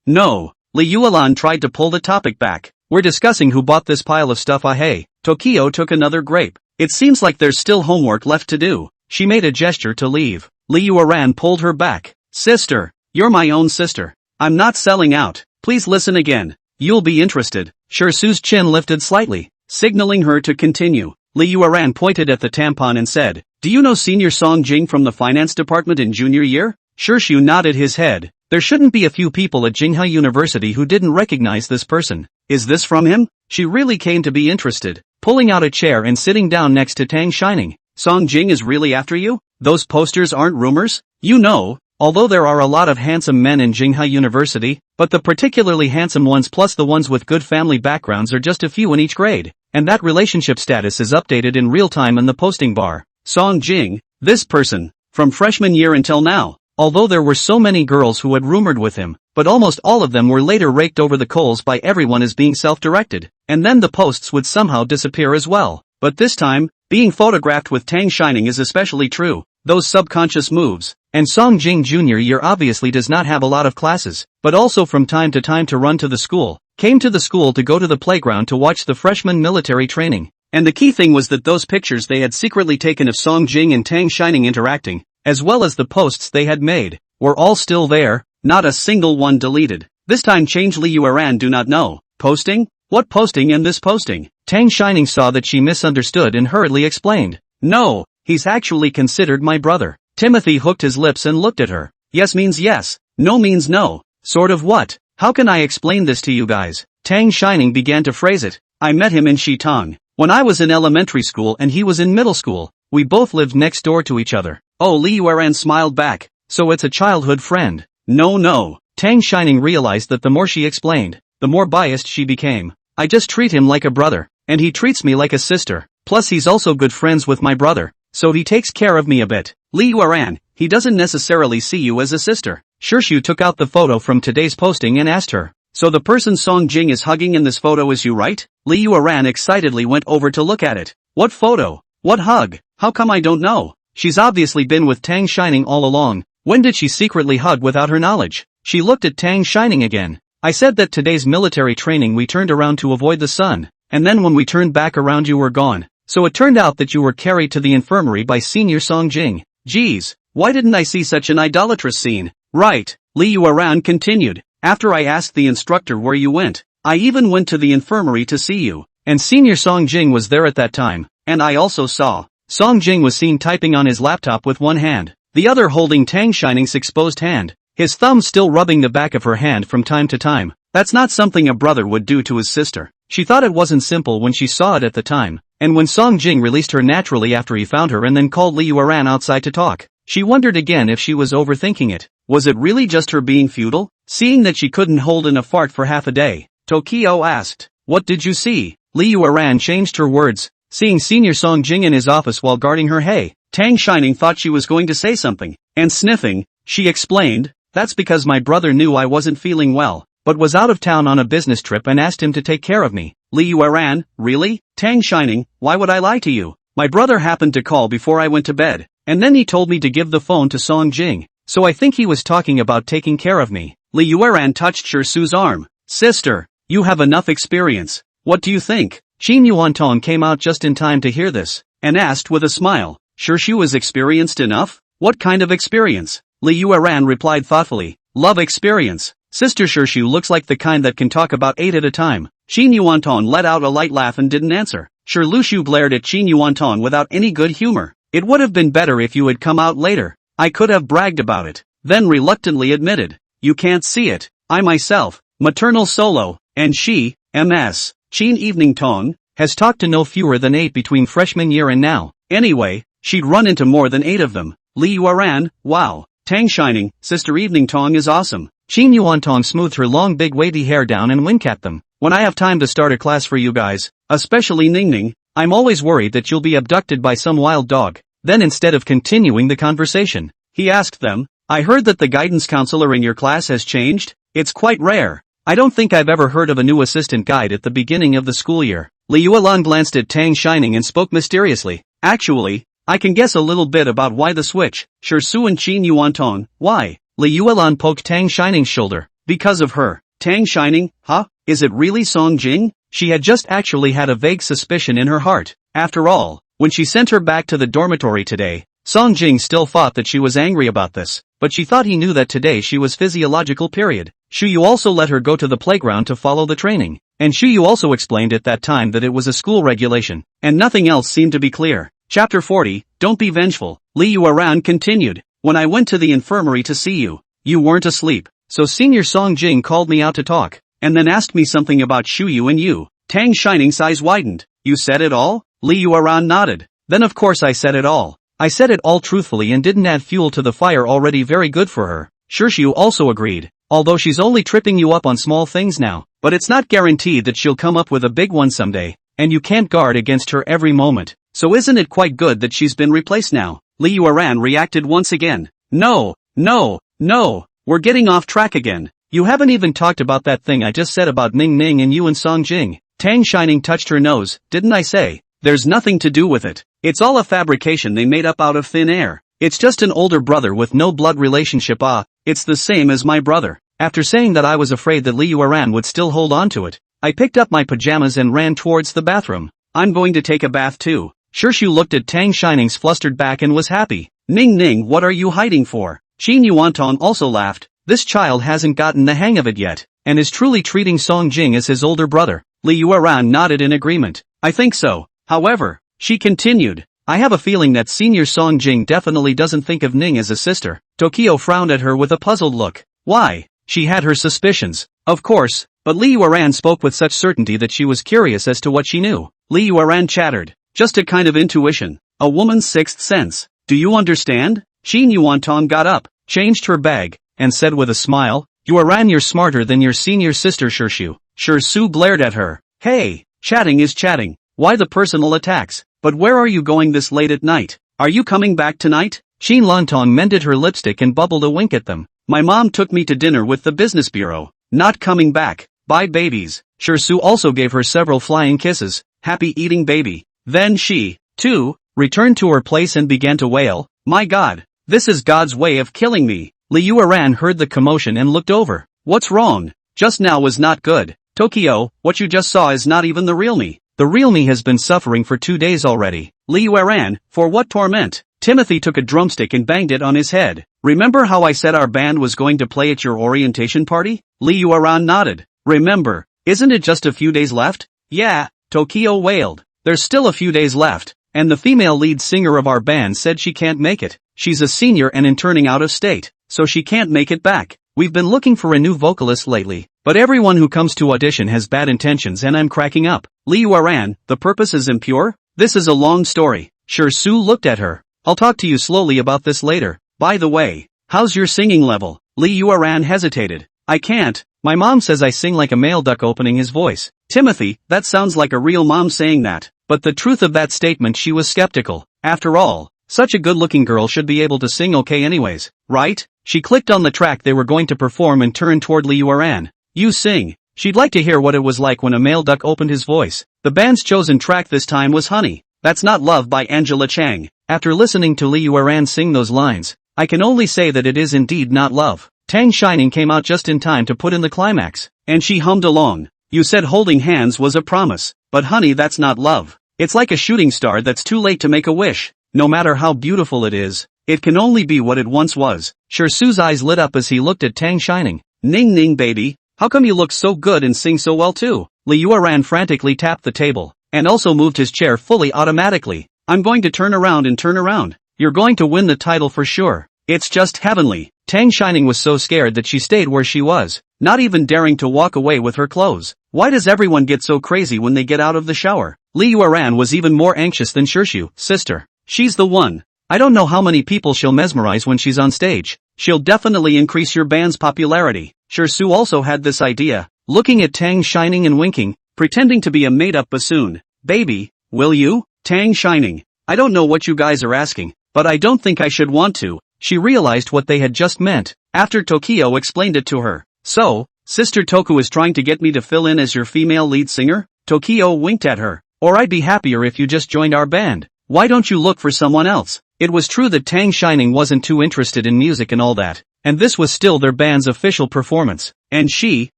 No. Li Yuan tried to pull the topic back. We're discussing who bought this pile of stuff. Hey. Tokyo took another grape. It seems like there's still homework left to do. She made a gesture to leave. Li Yuan pulled her back. Sister, you're my own sister. I'm not selling out. Please listen again. You'll be interested. Su's chin lifted slightly, signaling her to continue. Li Yuan pointed at the tampon and said, do you know Senior Song Jing from the finance department in junior year? Shu nodded his head. There shouldn't be a few people at Jinghua University who didn't recognize this person. Is this from him? She really came to be interested, pulling out a chair and sitting down next to Tang Shining. Song Jing is really after you? Those posters aren't rumors? You know, although there are a lot of handsome men in Jinghua University, but the particularly handsome ones plus the ones with good family backgrounds are just a few in each grade, and that relationship status is updated in real time in the posting bar. Song Jing, this person, from freshman year until now. Although there were so many girls who had rumored with him, but almost all of them were later raked over the coals by everyone as being self-directed, and then the posts would somehow disappear as well. But this time, being photographed with Tang Shining is especially true. Those subconscious moves. And Song Jing Junior Year obviously does not have a lot of classes, but also from time to run to the school, came to the school to go to the playground to watch the freshman military training. And the key thing was that those pictures they had secretly taken of Song Jing and Tang Shining interacting, as well as the posts they had made, were all still there, not a single one deleted. This time change Li Yueran do not know. Posting? What posting and this posting? Tang Shining saw that she misunderstood and hurriedly explained. No, he's actually considered my brother. Timothy hooked his lips and looked at her. Yes means yes, no means no. Sort of what? How can I explain this to you guys? Tang Shining began to phrase it. I met him in Shitong when I was in elementary school and he was in middle school. We both lived next door to each other. Oh, Li Yueran smiled back. So it's a childhood friend. No. Tang Shining realized that the more she explained, the more biased she became. I just treat him like a brother, and he treats me like a sister. Plus he's also good friends with my brother, so he takes care of me a bit. Li Yueran, he doesn't necessarily see you as a sister. Shirshu took out the photo from today's posting and asked her. So the person Song Jing is hugging in this photo is you, right? Li Yueran excitedly went over to look at it. What photo? What hug? How come I don't know? She's obviously been with Tang Shining all along. When did she secretly hug without her knowledge? She looked at Tang Shining again. I said that today's military training we turned around to avoid the sun, and then when we turned back around you were gone. So it turned out that you were carried to the infirmary by Senior Song Jing. Geez, why didn't I see such an idolatrous scene? Right, Li Yueran continued. After I asked the instructor where you went, I even went to the infirmary to see you, and Senior Song Jing was there at that time, and I also saw. Song Jing was seen typing on his laptop with one hand, the other holding Tang Shining's exposed hand, his thumb still rubbing the back of her hand from time to time. That's not something a brother would do to his sister. She thought it wasn't simple when she saw it at the time, and when Song Jing released her naturally after he found her and then called Li Yueran outside to talk, she wondered again if she was overthinking it. Was it really just her being futile? Seeing that she couldn't hold in a fart for half a day, Tokyo asked, what did you see? Li Yueran changed her words, seeing Senior Song Jing in his office while guarding her. Hey, Tang Shining thought she was going to say something, and sniffing, she explained, that's because my brother knew I wasn't feeling well, but was out of town on a business trip and asked him to take care of me. Li Yueran, really? Tang Shining, why would I lie to you? My brother happened to call before I went to bed, and then he told me to give the phone to Song Jing, so I think he was talking about taking care of me. Li Yueran touched Shirsu's arm. Sister, you have enough experience. What do you think? Qin Yuantong came out just in time to hear this, and asked with a smile, Shirshu is experienced enough? What kind of experience? Li Yueran replied thoughtfully, love experience. Sister Shirshu looks like the kind that can talk about 8 at a time. Qin Yuantong let out a light laugh and didn't answer. Shi Lushu glared at Qin Yuantong without any good humor. It would have been better if you had come out later. I could have bragged about it. Then reluctantly admitted, you can't see it. I myself, maternal solo, and she, MS, Qin Evening Tong, has talked to no fewer than 8 between freshman year and now. Anyway, she'd run into more than 8 of them. Li Yueran, wow. Tang Shining, Sister Evening Tong is awesome. Qin Yuantong smoothed her long big wavy hair down and winked at them. When I have time to start a class for you guys, especially Ningning, I'm always worried that you'll be abducted by some wild dog. Then instead of continuing the conversation, he asked them, I heard that the guidance counselor in your class has changed? It's quite rare. I don't think I've ever heard of a new assistant guide at the beginning of the school year. Li Yuelan glanced at Tang Shining and spoke mysteriously. Actually, I can guess a little bit about why the switch. Shirsu and Qin Yuantong, why? Li Yuelan poked Tang Shining's shoulder. Because of her. Tang Shining, huh? Is it really Song Jing? She had just actually had a vague suspicion in her heart. After all, when she sent her back to the dormitory today, Song Jing still thought that she was angry about this, but she thought he knew that today she was physiological period. Shuyu also let her go to the playground to follow the training, and Shuyu also explained at that time that it was a school regulation, and nothing else seemed to be clear. Chapter 40, Don't Be Vengeful. Li Yueran continued, when I went to the infirmary to see you, you weren't asleep, so Senior Song Jing called me out to talk, and then asked me something about Shuyu and you. Tang Shining's eyes widened. You said it all? Li Yueran nodded. Then of course I said it all. I said it all truthfully and didn't add fuel to the fire already very good for her. Shirshu also agreed, although she's only tripping you up on small things now, but it's not guaranteed that she'll come up with a big one someday, and you can't guard against her every moment. So isn't it quite good that she's been replaced now? Li Yueran reacted once again. No, we're getting off track again. You haven't even talked about that thing I just said about Ning Ning and you and Song Jing. Tang Shining touched her nose. Didn't I say? There's nothing to do with it. It's all a fabrication they made up out of thin air. It's just an older brother with no blood relationship. It's the same as my brother. After saying that I was afraid that Li Yueran would still hold on to it, I picked up my pajamas and ran towards the bathroom. I'm going to take a bath too. Shirshu looked at Tang Shining's flustered back and was happy. Ning Ning, what are you hiding for? Qin Yuantong also laughed. This child hasn't gotten the hang of it yet, and is truly treating Song Jing as his older brother. Li Yueran nodded in agreement. I think so. However, she continued, I have a feeling that senior Song Jing definitely doesn't think of Ning as a sister. Tokyo frowned at her with a puzzled look. Why? She had her suspicions. Of course, but Li Yueran spoke with such certainty that she was curious as to what she knew. Li Yueran chattered. Just a kind of intuition. A woman's sixth sense. Do you understand? Qin Yuantong got up, changed her bag, and said with a smile, Yueran, you're smarter than your senior sister Shirshu. Shirshu glared at her. Hey, chatting is chatting. Why the personal attacks? But where are you going this late at night? Are you coming back tonight? Qin Lantong mended her lipstick and bubbled a wink at them. My mom took me to dinner with the business bureau. Not coming back. Bye babies. Shirshu also gave her several flying kisses. Happy eating baby. Then she, too, returned to her place and began to wail. My God, this is God's way of killing me. Li Yueran heard the commotion and looked over. What's wrong? Just now was not good. Tokyo, what you just saw is not even the real me. The real me has been suffering for 2 days already. Li Yueran, for what torment? Timothy took a drumstick and banged it on his head. Remember how I said our band was going to play at your orientation party? Li Yueran nodded. Remember, isn't it just a few days left? Yeah, Tokyo wailed. There's still a few days left, and the female lead singer of our band said she can't make it. She's a senior and interning out of state, so she can't make it back. We've been looking for a new vocalist lately, but everyone who comes to audition has bad intentions and I'm cracking up. Li Yueran, the purpose is impure? This is a long story. Shirshu looked at her. I'll talk to you slowly about this later. By the way, how's your singing level? Li Yueran hesitated. I can't. My mom says I sing like a male duck opening his voice. Timothy, that sounds like a real mom saying that. But the truth of that statement, she was skeptical. After all, such a good-looking girl should be able to sing okay anyways, right? She clicked on the track they were going to perform and turned toward Li Yueran. You sing. She'd like to hear what it was like when a male duck opened his voice. The band's chosen track this time was Honey. That's Not Love by Angela Chang. After listening to Li Yueran sing those lines, I can only say that it is indeed not love. Tang Shining came out just in time to put in the climax, and she hummed along. You said holding hands was a promise, but honey, that's not love. It's like a shooting star that's too late to make a wish. No matter how beautiful it is, it can only be what it once was. Shirshu's eyes lit up as he looked at Tang Shining. Ning Ning baby, how come you look so good and sing so well too? Li Yueran frantically tapped the table, and also moved his chair fully automatically. I'm going to turn around and turn around. You're going to win the title for sure. It's just heavenly. Tang Shining was so scared that she stayed where she was, not even daring to walk away with her clothes. Why does everyone get so crazy when they get out of the shower? Li Yueran was even more anxious than Shirshu. Sister, she's the one. I don't know how many people she'll mesmerize when she's on stage. She'll definitely increase your band's popularity. Shirshu also had this idea, looking at Tang Shining and winking, pretending to be a made-up bassoon. Baby, will you? Tang Shining, I don't know what you guys are asking, but I don't think I should want to. She realized what they had just meant, after Tokyo explained it to her. So, Sister Toku is trying to get me to fill in as your female lead singer? Tokyo winked at her. Or I'd be happier if you just joined our band. Why don't you look for someone else? It was true that Tang Shining wasn't too interested in music and all that, and this was still their band's official performance, and she,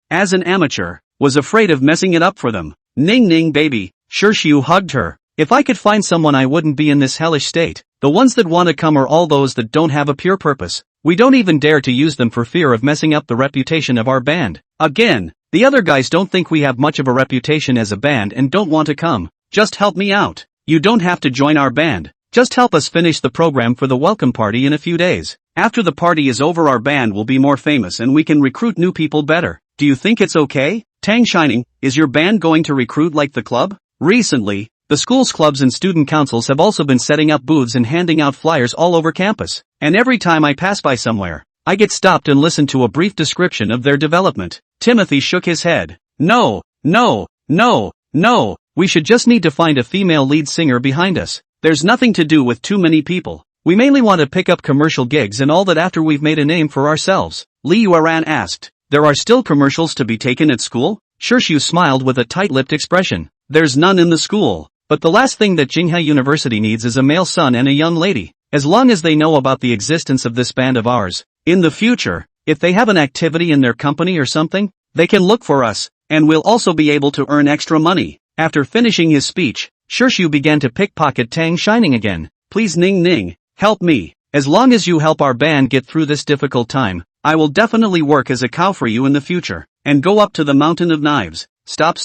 as an amateur, was afraid of messing it up for them. Ning Ning baby, Shirshu hugged her. If I could find someone I wouldn't be in this hellish state. The ones that want to come are all those that don't have a pure purpose. We don't even dare to use them for fear of messing up the reputation of our band. Again, the other guys don't think we have much of a reputation as a band and don't want to come. Just help me out. You don't have to join our band. Just help us finish the program for the welcome party in a few days. After the party is over, our band will be more famous and we can recruit new people better. Do you think it's okay? Tang Shining, is your band going to recruit like the club? Recently, the school's clubs and student councils have also been setting up booths and handing out flyers all over campus. And every time I pass by somewhere, I get stopped and listen to a brief description of their development. Timothy shook his head. No, we should just need to find a female lead singer behind us. There's nothing to do with too many people. We mainly want to pick up commercial gigs and all that after we've made a name for ourselves. Li Yueran asked. There are still commercials to be taken at school? Shirshu smiled with a tight-lipped expression. There's none in the school. But the last thing that Jinghe University needs is a male son and a young lady. As long as they know about the existence of this band of ours, in the future, If they have an activity in their company or something, they can look for us, and we'll also be able to earn extra money. After finishing his speech, Shirshu began to pickpocket Tang Shining again. Please Ning Ning, help me. As long as you help our band get through this difficult time, I will definitely work as a cow for you in the future, and go up to the mountain of knives. Stop.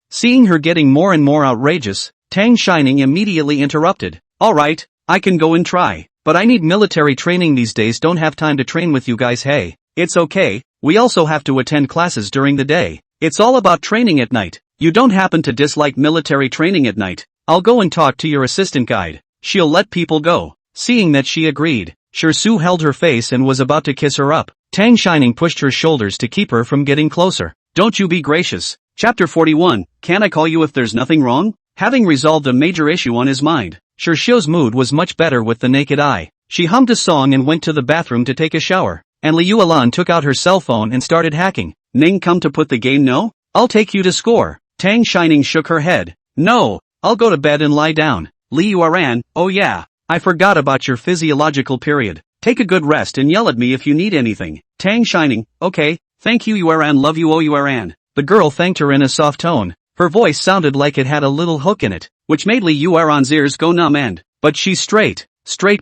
Seeing her getting more and more outrageous, Tang Shining immediately interrupted. Alright, I can go and try, but I need military training these days, don't have time to train with you guys. Hey, it's okay, we also have to attend classes during the day. It's all about training at night. You don't happen to dislike military training at night? I'll go and talk to your assistant guide. She'll let people go. Seeing that she agreed, Shirsu held her face and was about to kiss her up. Tang Shining pushed her shoulders to keep her from getting closer. Don't you be gracious. Chapter 41, Can I call you if there's nothing wrong? Having resolved a major issue on his mind, Shirshu's mood was much better with the naked eye. She hummed a song and went to the bathroom to take a shower, and Liu Alan took out her cell phone and started hacking. Ning, come to put the game? No? I'll take you to score. Tang Shining shook her head. No, I'll go to bed and lie down. Liu Aran, oh yeah, I forgot about your physiological period. Take a good rest and yell at me if you need anything. Tang Shining, okay, thank you Yuaran, love you oh Yuaran. The girl thanked her in a soft tone. Her voice sounded like it had a little hook in it, which made Li Yuaran's ears go numb but she's straight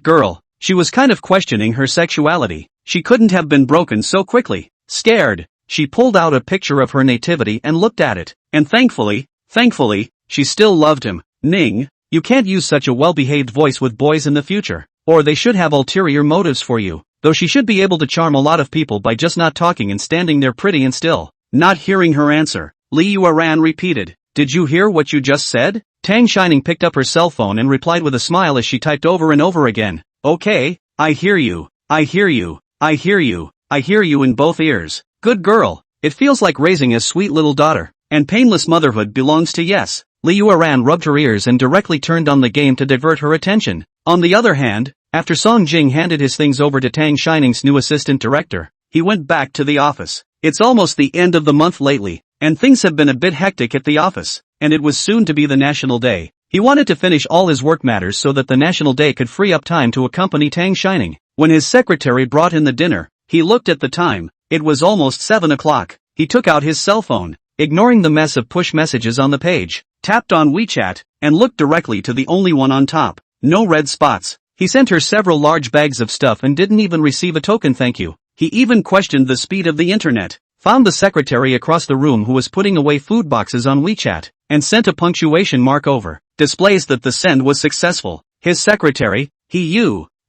girl. She was kind of questioning her sexuality. She couldn't have been broken so quickly. Scared, she pulled out a picture of her nativity and looked at it, and thankfully, she still loved him. Ning, you can't use such a well-behaved voice with boys in the future, or they should have ulterior motives for you, though she should be able to charm a lot of people by just not talking and standing there pretty and still. Not hearing her answer, Li Yuaran repeated, did you hear what you just said? Tang Shining picked up her cell phone and replied with a smile as she typed over and over again. Okay, I hear you in both ears. Good girl, it feels like raising a sweet little daughter, and painless motherhood belongs to yes. Li Yuaran rubbed her ears and directly turned on the game to divert her attention. On the other hand, after Song Jing handed his things over to Tang Shining's new assistant director, he went back to the office. It's almost the end of the month lately, and things have been a bit hectic at the office, and it was soon to be the National Day. He wanted to finish all his work matters so that the National Day could free up time to accompany Tang Shining. When his secretary brought in the dinner, he looked at the time. It was almost 7 o'clock. He took out his cell phone, ignoring the mess of push messages on the page, tapped on WeChat, and looked directly to the only one on top. No red spots. He sent her several large bags of stuff and didn't even receive a token thank you. He even questioned the speed of the internet, found the secretary across the room who was putting away food boxes on WeChat, and sent a punctuation mark over. Displays that the send was successful. His secretary,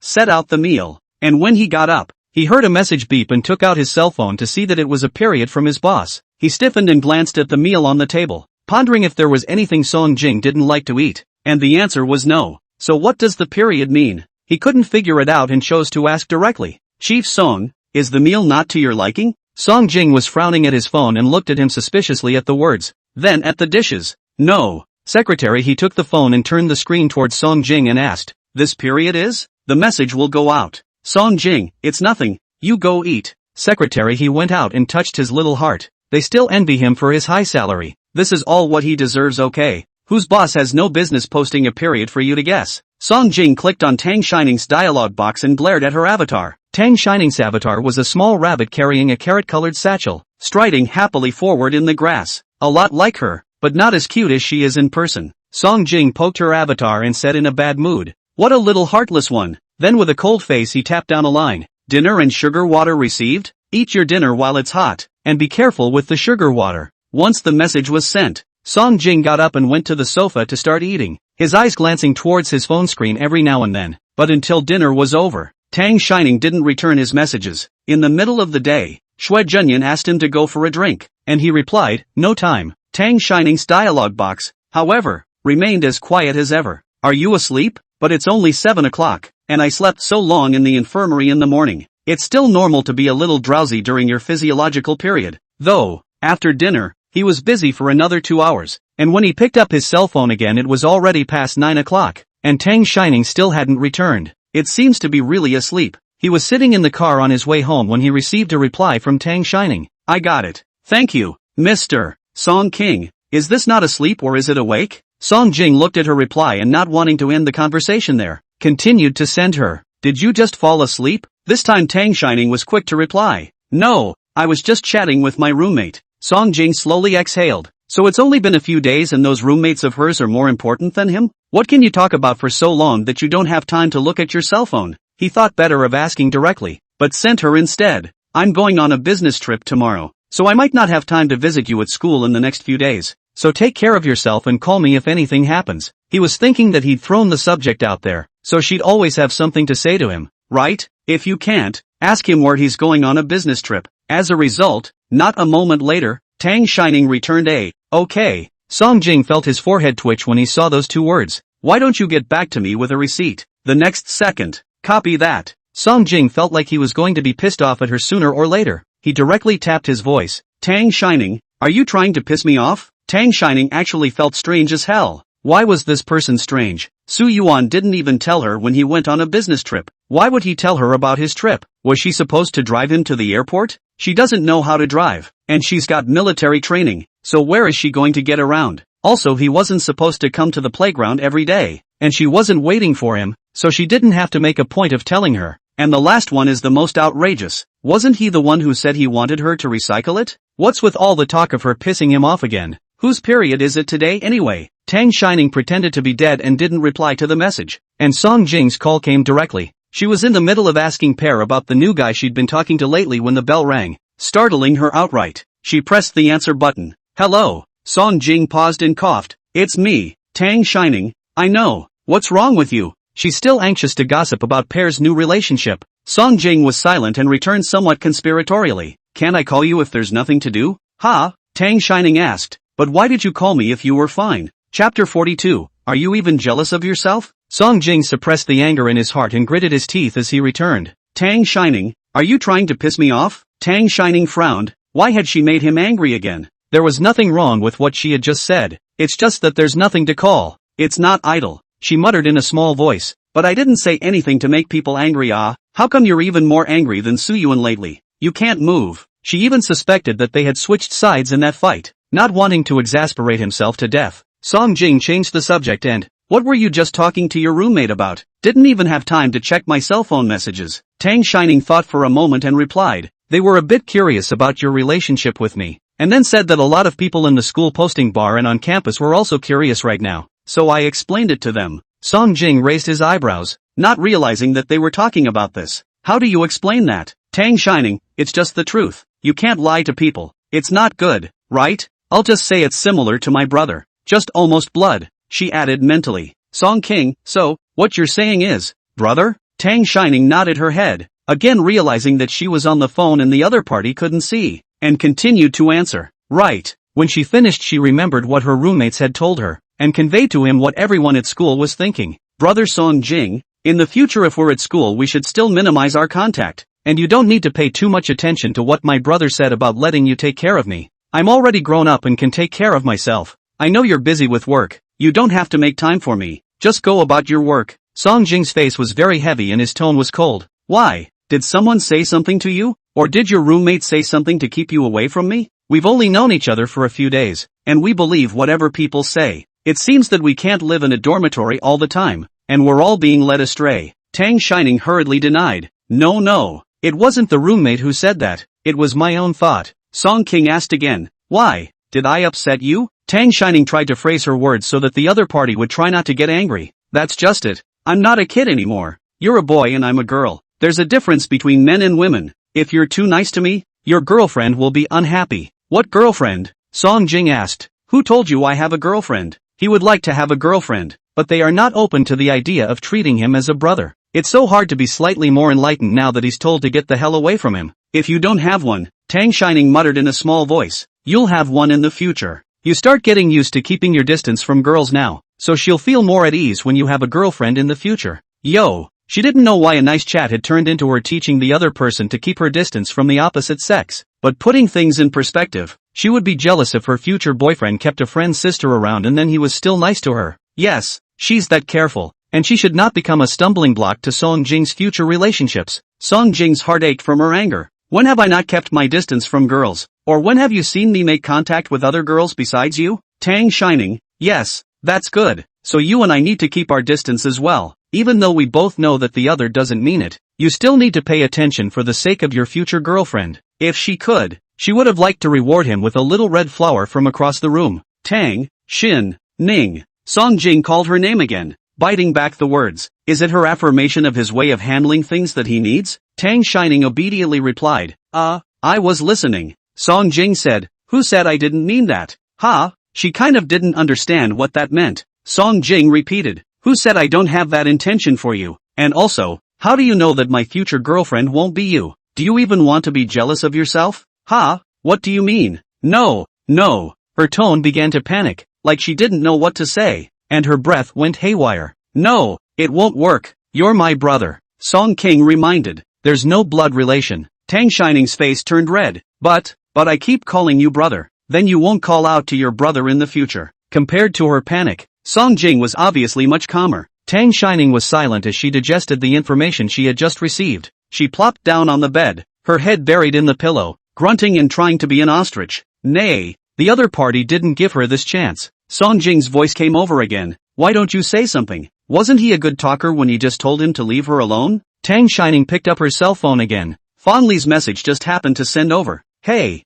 set out the meal, and when he got up, he heard a message beep and took out his cell phone to see that it was a period from his boss. He stiffened and glanced at the meal on the table, pondering if there was anything Song Jing didn't like to eat, and the answer was no. So what does the period mean? He couldn't figure it out and chose to ask directly. Chief Song, is the meal not to your liking? Song Jing was frowning at his phone and looked at him suspiciously at the words, then at the dishes. No. Secretary, he took the phone and turned the screen towards Song Jing and asked, this period is? The message will go out. Song Jing, it's nothing, you go eat. Secretary, he went out and touched his little heart. They still envy him for his high salary. This is all what he deserves, okay? Whose boss has no business posting a period for you to guess? Song Jing clicked on Tang Shining's dialogue box and glared at her avatar. Tang Shining's avatar was a small rabbit carrying a carrot-colored satchel, striding happily forward in the grass. A lot like her, but not as cute as she is in person. Song Jing poked her avatar and said in a bad mood, what a little heartless one. Then with a cold face he tapped down a line. Dinner and sugar water received? Eat your dinner while it's hot, and be careful with the sugar water. Once the message was sent, Song Jing got up and went to the sofa to start eating, his eyes glancing towards his phone screen every now and then. But until dinner was over, Tang Shining didn't return his messages. In the middle of the day, Xue Junyan asked him to go for a drink, and he replied, no time. Tang Shining's dialogue box, however, remained as quiet as ever. Are you asleep? But it's only 7 o'clock, and I slept so long in the infirmary in the morning. It's still normal to be a little drowsy during your physiological period. Though, after dinner, he was busy for another 2 hours, and when he picked up his cell phone again it was already past 9 o'clock, and Tang Shining still hadn't returned. It seems to be really asleep. He was sitting in the car on his way home when he received a reply from Tang Shining. I got it. Thank you, Mr. Song King. Is this not asleep or is it awake? Song Jing looked at her reply and not wanting to end the conversation there, continued to send her. Did you just fall asleep? This time Tang Shining was quick to reply. No, I was just chatting with my roommate. Song Jing slowly exhaled. So it's only been a few days and those roommates of hers are more important than him? What can you talk about for so long that you don't have time to look at your cell phone? He thought better of asking directly, but sent her instead. I'm going on a business trip tomorrow, so I might not have time to visit you at school in the next few days. So take care of yourself and call me if anything happens. He was thinking that he'd thrown the subject out there, so she'd always have something to say to him, right? If you can't, ask him where he's going on a business trip. As a result, not a moment later, Tang Shining returned a, okay. Song Jing felt his forehead twitch when he saw those two words. Why don't you get back to me with a receipt? The next second. Copy that. Song Jing felt like he was going to be pissed off at her sooner or later. He directly tapped his voice. Tang Shining, are you trying to piss me off? Tang Shining actually felt strange as hell. Why was this person strange? Su Yuan didn't even tell her when he went on a business trip. Why would he tell her about his trip? Was she supposed to drive him to the airport? She doesn't know how to drive, and she's got military training, so where is she going to get around? Also, he wasn't supposed to come to the playground every day, and she wasn't waiting for him, so she didn't have to make a point of telling her. And the last one is the most outrageous. Wasn't he the one who said he wanted her to recycle it? What's with all the talk of her pissing him off again? Whose period is it today anyway? Tang Shining pretended to be dead and didn't reply to the message, and Song Jing's call came directly. She was in the middle of asking Pear about the new guy she'd been talking to lately when the bell rang, startling her outright. She pressed the answer button. Hello. Song Jing paused and coughed. It's me, Tang Shining. I know. What's wrong with you? She's still anxious to gossip about Pear's new relationship. Song Jing was silent and returned somewhat conspiratorially. Can I call you if there's nothing to do? Ha? Tang Shining asked. But why did you call me if you were fine? Chapter 42. Are you even jealous of yourself? Song Jing suppressed the anger in his heart and gritted his teeth as he returned. Tang Shining, are you trying to piss me off? Tang Shining frowned. Why had she made him angry again? There was nothing wrong with what she had just said. It's just that there's nothing to call. It's not idle. She muttered in a small voice. But I didn't say anything to make people angry. How come you're even more angry than Su Yuan lately? You can't move. She even suspected that they had switched sides in that fight. Not wanting to exasperate himself to death, Song Jing changed the subject and, what were you just talking to your roommate about? Didn't even have time to check my cell phone messages. Tang Shining thought for a moment and replied, they were a bit curious about your relationship with me, and then said that a lot of people in the school posting bar and on campus were also curious right now, so I explained it to them. Song Jing raised his eyebrows, not realizing that they were talking about this. How do you explain that? Tang Shining, it's just the truth. You can't lie to people. It's not good, right? I'll just say it's similar to my brother. Just almost blood, she added mentally. Song King, so, what you're saying is, brother? Tang Shining nodded her head, again realizing that she was on the phone and the other party couldn't see, and continued to answer. Right. When she finished she remembered what her roommates had told her, and conveyed to him what everyone at school was thinking. Brother Song Jing, in the future if we're at school we should still minimize our contact, and you don't need to pay too much attention to what my brother said about letting you take care of me. I'm already grown up and can take care of myself. I know you're busy with work. You don't have to make time for me. Just go about your work. Song Jing's face was very heavy and his tone was cold. Why? Did someone say something to you? Or did your roommate say something to keep you away from me? We've only known each other for a few days, and we believe whatever people say. It seems that we can't live in a dormitory all the time, and we're all being led astray. Tang Shining hurriedly denied. No. It wasn't the roommate who said that. It was my own thought. Song King asked again. Why? Did I upset you? Tang Shining tried to phrase her words so that the other party would try not to get angry. That's just it. I'm not a kid anymore. You're a boy and I'm a girl. There's a difference between men and women. If you're too nice to me, your girlfriend will be unhappy. What girlfriend? Song Jing asked. Who told you I have a girlfriend? He would like to have a girlfriend, but they are not open to the idea of treating him as a brother. It's so hard to be slightly more enlightened now that he's told to get the hell away from him. If you don't have one, Tang Shining muttered in a small voice, you'll have one in the future. You start getting used to keeping your distance from girls now, so she'll feel more at ease when you have a girlfriend in the future. Yo, she didn't know why a nice chat had turned into her teaching the other person to keep her distance from the opposite sex, but putting things in perspective, she would be jealous if her future boyfriend kept a friend's sister around and then he was still nice to her. Yes, she's that careful, and she should not become a stumbling block to Song Jing's future relationships. Song Jing's heart ached from her anger. When have I not kept my distance from girls? Or when have you seen me make contact with other girls besides you? Tang Shining, yes, that's good. So you and I need to keep our distance as well, even though we both know that the other doesn't mean it. You still need to pay attention for the sake of your future girlfriend. If she could, she would have liked to reward him with a little red flower from across the room. Tang, Shin, Ning. Song Jing called her name again, biting back the words. Is it her affirmation of his way of handling things that he needs? Tang Shining obediently replied, I was listening. Song Jing said, who said I didn't mean that? Ha, she kind of didn't understand what that meant. Song Jing repeated, who said I don't have that intention for you? And also, how do you know that my future girlfriend won't be you? Do you even want to be jealous of yourself? Ha, what do you mean? No. Her tone began to panic, like she didn't know what to say, and her breath went haywire. No, it won't work. You're my brother. Song King reminded. There's no blood relation. Tang Shining's face turned red. But I keep calling you brother. Then you won't call out to your brother in the future. Compared to her panic, Song Jing was obviously much calmer. Tang Shining was silent as she digested the information she had just received. She plopped down on the bed, her head buried in the pillow, grunting and trying to be an ostrich. Nay, the other party didn't give her this chance. Song Jing's voice came over again. Why don't you say something? Wasn't he a good talker when you just told him to leave her alone? Tang Shining picked up her cell phone again. Fong message just happened to send over. Hey,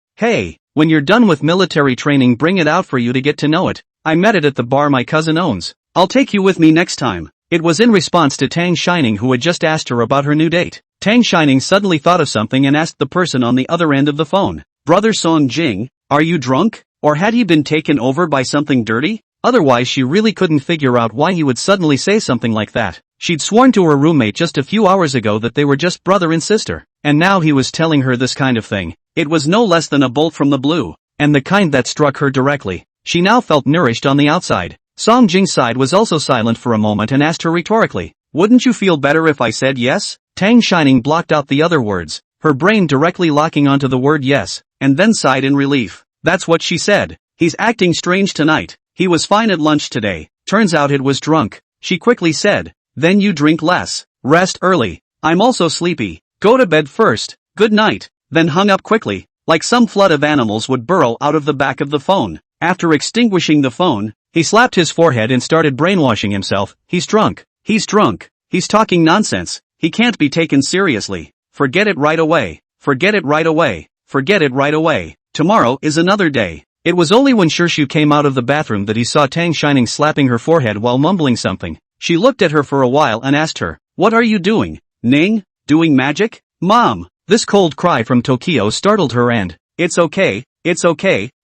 when you're done with military training bring it out for you to get to know it. I met it at the bar my cousin owns. I'll take you with me next time. It was in response to Tang Shining who had just asked her about her new date. Tang Shining suddenly thought of something and asked the person on the other end of the phone. Brother Song Jing, are you drunk? Or had he been taken over by something dirty? Otherwise she really couldn't figure out why he would suddenly say something like that. She'd sworn to her roommate just a few hours ago that they were just brother and sister. And now he was telling her this kind of thing. It was no less than a bolt from the blue. And the kind that struck her directly. She now felt nourished on the outside. Song Jing's side was also silent for a moment and asked her rhetorically, wouldn't you feel better if I said yes? Tang Shining blocked out the other words, her brain directly locking onto the word yes, and then sighed in relief. That's what she said. He's acting strange tonight. He was fine at lunch today. Turns out it was drunk. She quickly said, then you drink less. Rest early. I'm also sleepy. Go to bed first. Good night. Then hung up quickly, like some flood of animals would burrow out of the back of the phone. After extinguishing the phone, he slapped his forehead and started brainwashing himself. He's drunk. He's drunk. He's talking nonsense. He can't be taken seriously. Forget it right away. Forget it right away. Forget it right away. Tomorrow is another day. It was only when Shirshu came out of the bathroom that he saw Tang Shining slapping her forehead while mumbling something. She looked at her for a while and asked her, what are you doing? Ning? Doing magic? Mom! This cold cry from Tokyo startled her and, it's okay,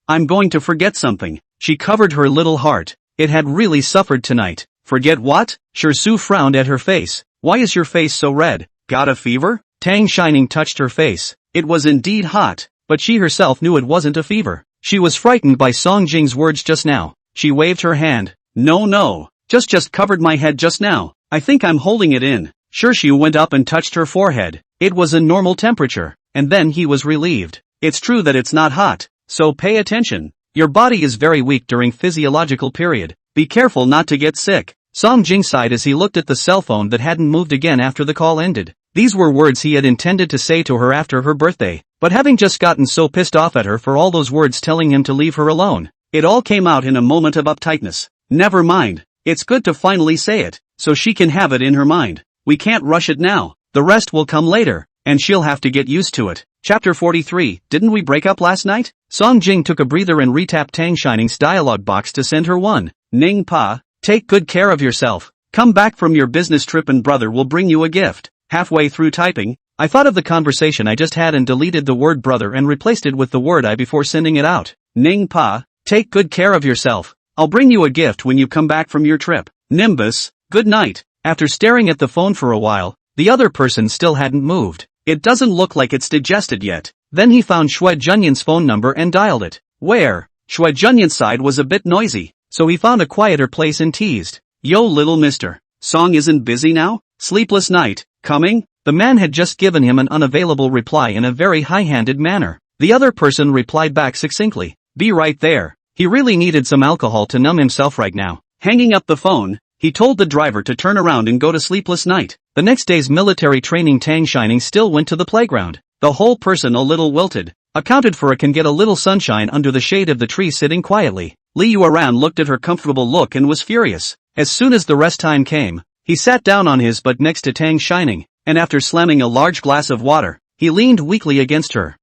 I'm going to forget something. She covered her little heart. It had really suffered tonight. Forget what? Shirsu frowned at her face. Why is your face so red? Got a fever? Tang Shining touched her face. It was indeed hot, but she herself knew it wasn't a fever. She was frightened by Song Jing's words just now. She waved her hand. No. Just covered my head just now. I think I'm holding it in. Shirshu went up and touched her forehead. It was a normal temperature, and then he was relieved. It's true that it's not hot, so pay attention. Your body is very weak during physiological period. Be careful not to get sick. Song Jing sighed as he looked at the cell phone that hadn't moved again after the call ended. These were words he had intended to say to her after her birthday, but having just gotten so pissed off at her for all those words telling him to leave her alone, it all came out in a moment of uptightness. Never mind. It's good to finally say it, so she can have it in her mind. We can't rush it now. The rest will come later, and she'll have to get used to it. Chapter 43, Didn't we break up last night? Song Jing took a breather and retapped Tang Shining's dialogue box to send her one. Ning Pa, take good care of yourself. Come back from your business trip and brother will bring you a gift. Halfway through typing, I thought of the conversation I just had and deleted the word brother and replaced it with the word I before sending it out. Ning Pa, take good care of yourself. I'll bring you a gift when you come back from your trip. Nimbus, good night. After staring at the phone for a while, the other person still hadn't moved. It doesn't look like it's digested yet. Then he found Shui Junyan's phone number and dialed it. Where? Shui Junyan's side was a bit noisy, so he found a quieter place and teased. Yo little mister. Song isn't busy now? Sleepless night, coming? The man had just given him an unavailable reply in a very high-handed manner. The other person replied back succinctly. Be right there. He really needed some alcohol to numb himself right now. Hanging up the phone, he told the driver to turn around and go to sleepless night. The next day's military training Tang Shining still went to the playground. The whole person a little wilted, accounted for it can get a little sunshine under the shade of the tree sitting quietly. Li Yuan looked at her comfortable look and was furious. As soon as the rest time came, he sat down on his butt next to Tang Shining, and after slamming a large glass of water, he leaned weakly against her.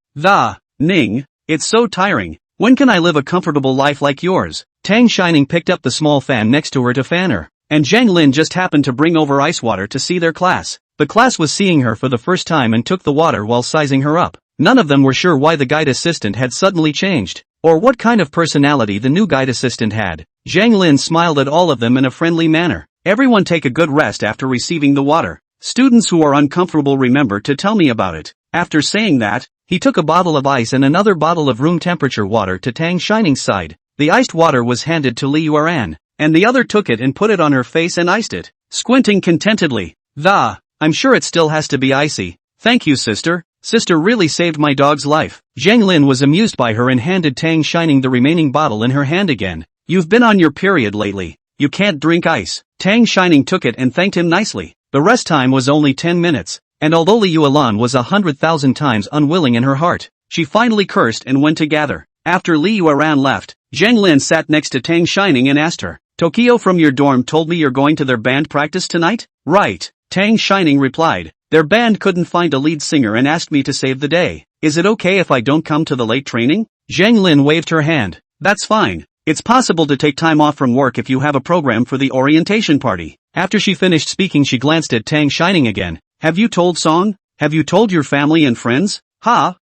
Ning, it's so tiring. When can I live a comfortable life like yours? Tang Shining picked up the small fan next to her to fan her, and Zhang Lin just happened to bring over ice water to see their class. The class was seeing her for the first time and took the water while sizing her up. None of them were sure why the guide assistant had suddenly changed, or what kind of personality the new guide assistant had. Zhang Lin smiled at all of them in a friendly manner. Everyone take a good rest after receiving the water. Students who are uncomfortable remember to tell me about it. After saying that, he took a bottle of ice and another bottle of room temperature water to Tang Shining's side. The iced water was handed to Li Yuan, and the other took it and put it on her face and iced it, squinting contentedly. I'm sure it still has to be icy. Thank you, sister. Sister really saved my dog's life. Zhang Lin was amused by her and handed Tang Shining the remaining bottle in her hand again. You've been on your period lately. You can't drink ice. Tang Shining took it and thanked him nicely. The rest time was only 10 minutes, and although Li Yuan was 100,000 times unwilling in her heart, she finally cursed and went to gather. After Li Yuan left, Zhang Lin sat next to Tang Shining and asked her, Tokyo from your dorm told me you're going to their band practice tonight? Right, Tang Shining replied. Their band couldn't find a lead singer and asked me to save the day. Is it okay if I don't come to the late training? Zhang Lin waved her hand. That's fine. It's possible to take time off from work if you have a program for the orientation party. After she finished speaking, she glanced at Tang Shining again. Have you told Song? Have you told your family and friends?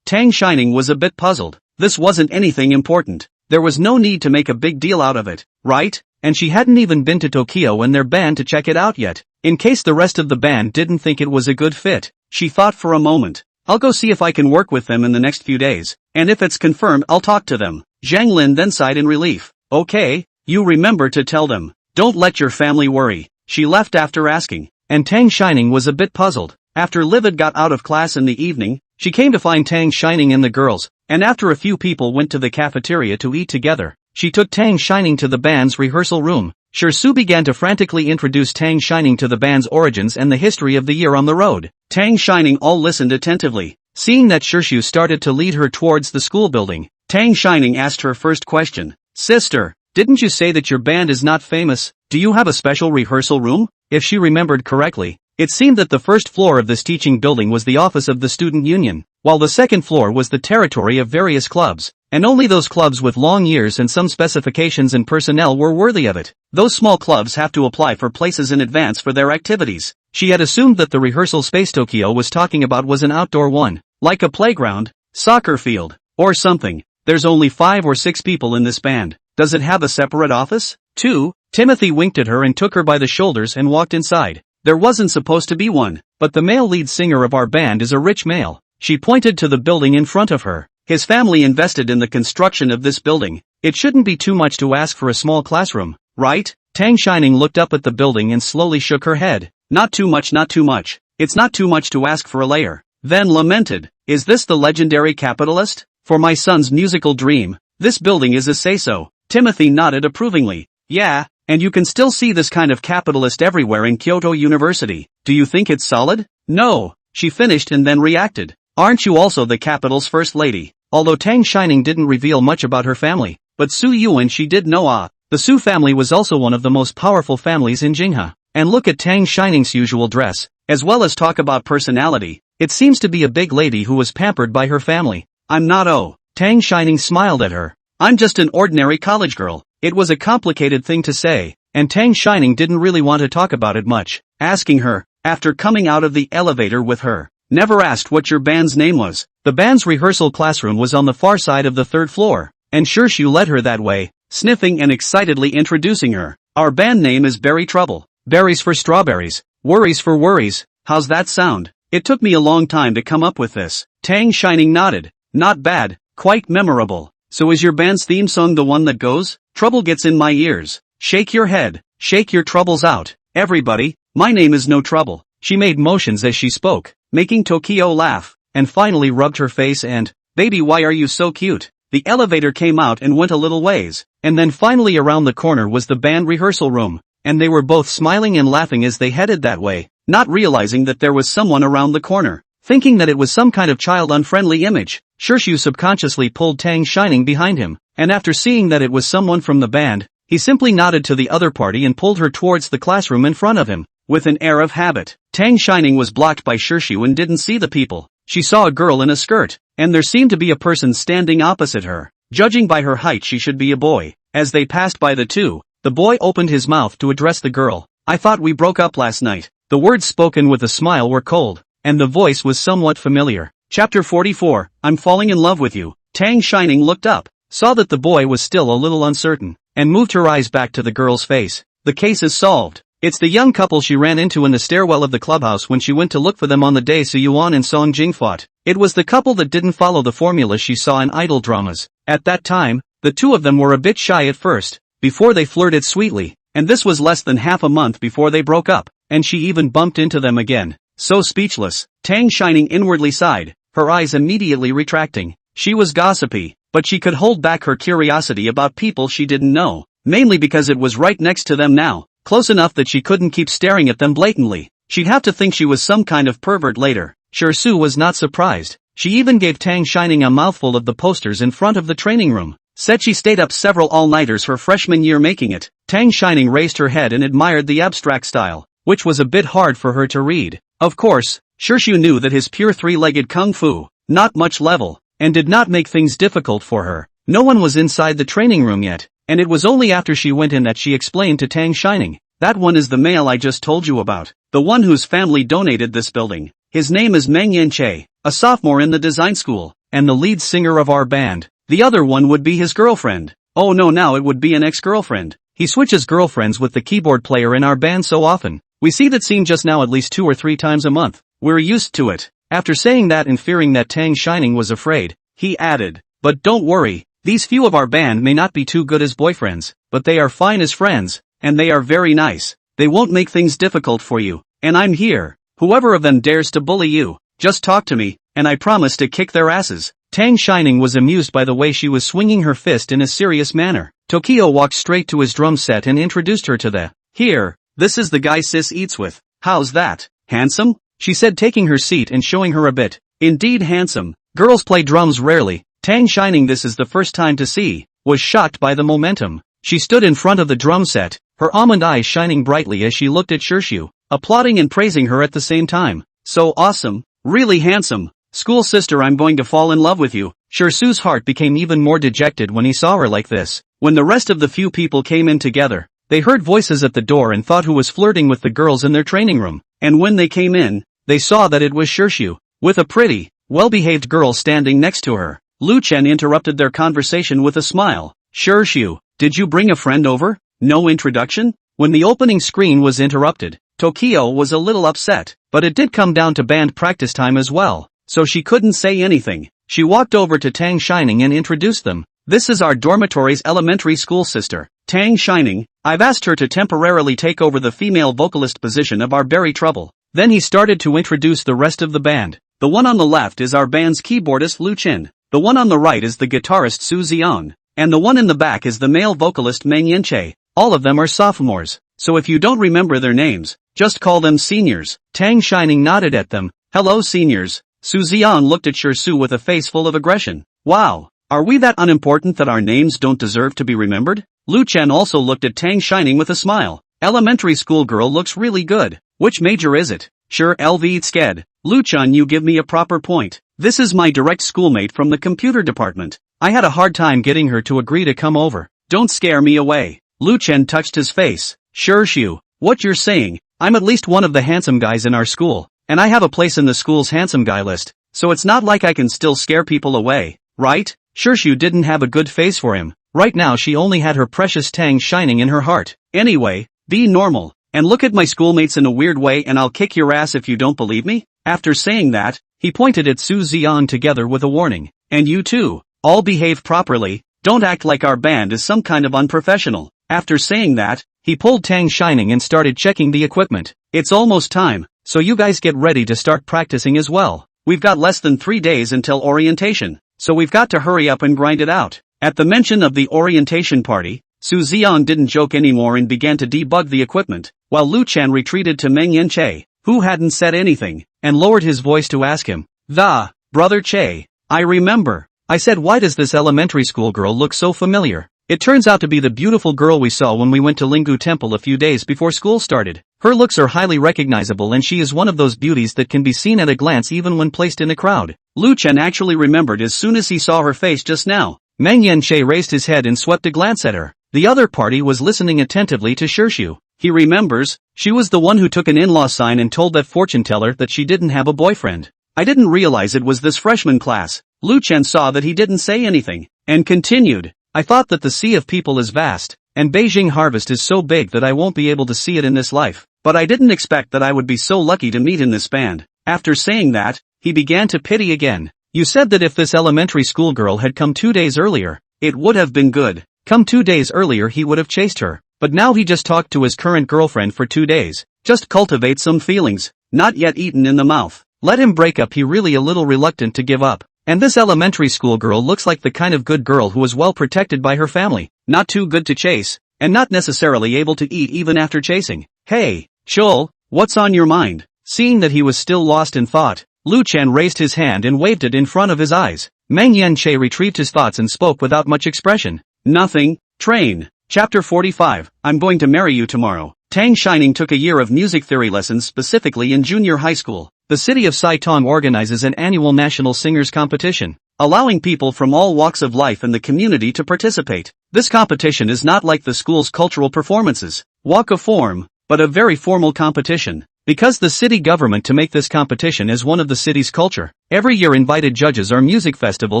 Tang Shining was a bit puzzled. This wasn't anything important. There was no need to make a big deal out of it, right? And she hadn't even been to Tokyo and their band to check it out yet. In case the rest of the band didn't think it was a good fit, she thought for a moment. I'll go see if I can work with them in the next few days, and if it's confirmed I'll talk to them. Zhang Lin then sighed in relief. Okay, you remember to tell them. Don't let your family worry. She left after asking, and Tang Shining was a bit puzzled. After Livid got out of class in the evening, she came to find Tang Shining and the girls, and after a few people went to the cafeteria to eat together, she took Tang Shining to the band's rehearsal room. Su began to frantically introduce Tang Shining to the band's origins and the history of the year on the road. Tang Shining all listened attentively. Seeing that Su started to lead her towards the school building, Tang Shining asked her first question. Sister, didn't you say that your band is not famous? Do you have a special rehearsal room? If she remembered correctly, it seemed that the first floor of this teaching building was the office of the student union, while the second floor was the territory of various clubs, and only those clubs with long years and some specifications and personnel were worthy of it. Those small clubs have to apply for places in advance for their activities. She had assumed that the rehearsal space Tokyo was talking about was an outdoor one, like a playground, soccer field, or something. There's only 5 or 6 people in this band. Does it have a separate office? 2. Timothy winked at her and took her by the shoulders and walked inside. There wasn't supposed to be one, but the male lead singer of our band is a rich male. She pointed to the building in front of her. His family invested in the construction of this building. It shouldn't be too much to ask for a small classroom, right? Tang Shining looked up at the building and slowly shook her head. Not too much, not too much. It's not too much to ask for a layer. Then lamented. Is this the legendary capitalist? For my son's musical dream, this building is a say-so. Timothy nodded approvingly. Yeah, and you can still see this kind of capitalist everywhere in Kyoto University. Do you think it's solid? No, she finished and then reacted. Aren't you also the capital's first lady? Although Tang Shining didn't reveal much about her family, but Su Yuan she did know. The Su family was also one of the most powerful families in Jingha. And look at Tang Shining's usual dress, as well as talk about personality. It seems to be a big lady who was pampered by her family. I'm not. Tang Shining smiled at her. I'm just an ordinary college girl. It was a complicated thing to say, and Tang Shining didn't really want to talk about it much. Asking her, after coming out of the elevator with her, never asked what your band's name was. The band's rehearsal classroom was on the far side of the 3rd floor, and Shu led her that way, sniffing and excitedly introducing her. Our band name is Berry Trouble. Berries for strawberries, worries for worries. How's that sound? It took me a long time to come up with this. Tang Shining nodded. Not bad, quite memorable. So is your band's theme song the one that goes, trouble gets in my ears, shake your head, shake your troubles out, everybody, my name is No Trouble. She made motions as she spoke, making Tokyo laugh, and finally rubbed her face and, baby why are you so cute? The elevator came out and went a little ways, and then finally around the corner was the band rehearsal room, and they were both smiling and laughing as they headed that way, not realizing that there was someone around the corner. Thinking that it was some kind of child-unfriendly image, Shu subconsciously pulled Tang Shining behind him, and after seeing that it was someone from the band, he simply nodded to the other party and pulled her towards the classroom in front of him. with an air of habit. Tang Shining was blocked by Shirshu and didn't see the people. She saw a girl in a skirt, and there seemed to be a person standing opposite her. Judging by her height she should be a boy. As they passed by the two, the boy opened his mouth to address the girl. I thought we broke up last night. The words spoken with a smile were cold, and the voice was somewhat familiar. Chapter 44, I'm falling in love with you. Tang Shining looked up, saw that the boy was still a little uncertain, and moved her eyes back to the girl's face. The case is solved. It's the young couple she ran into in the stairwell of the clubhouse when she went to look for them on the day Su Yuan and Song Jing fought. It was the couple that didn't follow the formula she saw in idol dramas. At that time, the two of them were a bit shy at first, before they flirted sweetly, and this was less than half a month before they broke up, and she even bumped into them again. So speechless, Tang Shining inwardly sighed, her eyes immediately retracting. She was gossipy, but she could hold back her curiosity about people she didn't know, mainly because it was right next to them now. Close enough that she couldn't keep staring at them blatantly. She'd have to think she was some kind of pervert later. Shirshu was not surprised. She even gave Tang Shining a mouthful of the posters in front of the training room. Said she stayed up several all-nighters her freshman year making it. Tang Shining raised her head and admired the abstract style, which was a bit hard for her to read. Of course, Shirshu knew that his pure three-legged kung fu, not much level, and did not make things difficult for her. No one was inside the training room yet. And it was only after she went in that she explained to Tang Shining, that one is the male I just told you about, the one whose family donated this building. His name is Meng Yanche, a sophomore in the design school, and the lead singer of our band. The other one would be his girlfriend. Oh no, now it would be an ex-girlfriend. He switches girlfriends with the keyboard player in our band so often. We see that scene just now at least 2 or 3 times a month. We're used to it. After saying that and fearing that Tang Shining was afraid, he added, but don't worry. These few of our band may not be too good as boyfriends, but they are fine as friends, and they are very nice. They won't make things difficult for you, and I'm here. Whoever of them dares to bully you, just talk to me, and I promise to kick their asses. Tang Shining was amused by the way she was swinging her fist in a serious manner. Tokio walked straight to his drum set and introduced her to the, here, this is the guy sis eats with. How's that? Handsome? She said taking her seat and showing her a bit. Indeed handsome. Girls play drums rarely. Tang Shining, this is the first time to see, was shocked by the momentum. She stood in front of the drum set, her almond eyes shining brightly as she looked at Shirshu, applauding and praising her at the same time. So awesome, really handsome. School sister, I'm going to fall in love with you. Shirshu's heart became even more dejected when he saw her like this. When the rest of the few people came in together, they heard voices at the door and thought who was flirting with the girls in their training room. And when they came in, they saw that it was Shirshu, with a pretty, well-behaved girl standing next to her. Lu Chen interrupted their conversation with a smile. Shirshu, did you bring a friend over? No introduction? When the opening screen was interrupted, Tokio was a little upset, but it did come down to band practice time as well, so she couldn't say anything. She walked over to Tang Shining and introduced them. This is our dormitory's elementary school sister, Tang Shining. I've asked her to temporarily take over the female vocalist position of our Berry Trouble. Then he started to introduce the rest of the band. The one on the left is our band's keyboardist Lu Chen. The one on the right is the guitarist Su Zion, and the one in the back is the male vocalist Meng Yanche. All of them are sophomores, so if you don't remember their names, just call them seniors. Tang Shining nodded at them. Hello seniors. Su Zion looked at Shirshu with a face full of aggression. Wow, are we that unimportant that our names don't deserve to be remembered? Lu Chen also looked at Tang Shining with a smile. Elementary school girl looks really good. Which major is it? Sure, LV Sked. Lu Chen, you give me a proper point. This is my direct schoolmate from the computer department. I had a hard time getting her to agree to come over. Don't scare me away. Lu Chen touched his face. Shirshu, what you're saying, I'm at least one of the handsome guys in our school, and I have a place in the school's handsome guy list, so it's not like I can still scare people away, right? Shirshu didn't have a good face for him. Right now she only had her precious Tang Shining in her heart. Anyway, be normal, and look at my schoolmates in a weird way and I'll kick your ass if you don't believe me. After saying that, he pointed at Su Zion together with a warning. And you too, all behave properly, don't act like our band is some kind of unprofessional. After saying that, he pulled Tang Shining and started checking the equipment. It's almost time, so you guys get ready to start practicing as well. We've got less than 3 days until orientation, so we've got to hurry up and grind it out. At the mention of the orientation party, Su Zion didn't joke anymore and began to debug the equipment, while Lu Chen retreated to Meng Yanche, who hadn't said anything, and lowered his voice to ask him, Brother Che, I remember. I said, why does this elementary school girl look so familiar? It turns out to be the beautiful girl we saw when we went to Lingu Temple a few days before school started. Her looks are highly recognizable and she is one of those beauties that can be seen at a glance even when placed in a crowd. Lu Chen actually remembered as soon as he saw her face just now. Meng Yanche raised his head and swept a glance at her. The other party was listening attentively to Shirshu. He remembers, she was the one who took an in-law sign and told that fortune teller that she didn't have a boyfriend. I didn't realize it was this freshman class. Lu Chen saw that he didn't say anything, and continued. I thought that the sea of people is vast, and Beijing harvest is so big that I won't be able to see it in this life, but I didn't expect that I would be so lucky to meet in this band. After saying that, he began to pity again. You said that if this elementary school girl had come 2 days earlier, it would have been good. Come 2 days earlier he would have chased her, but now he just talked to his current girlfriend for 2 days. Just cultivate some feelings, not yet eaten in the mouth. Let him break up. He really a little reluctant to give up. And this elementary school girl looks like the kind of good girl who is well protected by her family, not too good to chase, and not necessarily able to eat even after chasing. Hey, Chul, what's on your mind? Seeing that he was still lost in thought, Lu Chen raised his hand and waved it in front of his eyes. Meng Yanche retrieved his thoughts and spoke without much expression. Nothing, train. Chapter 45, I'm going to marry you tomorrow. Tang Shining took a year of music theory lessons specifically in junior high school. The city of Saitong organizes an annual national singers competition, allowing people from all walks of life in the community to participate. This competition is not like the school's cultural performances, walk of form, but a very formal competition. Because the city government to make this competition as one of the city's culture, every year invited judges are music festival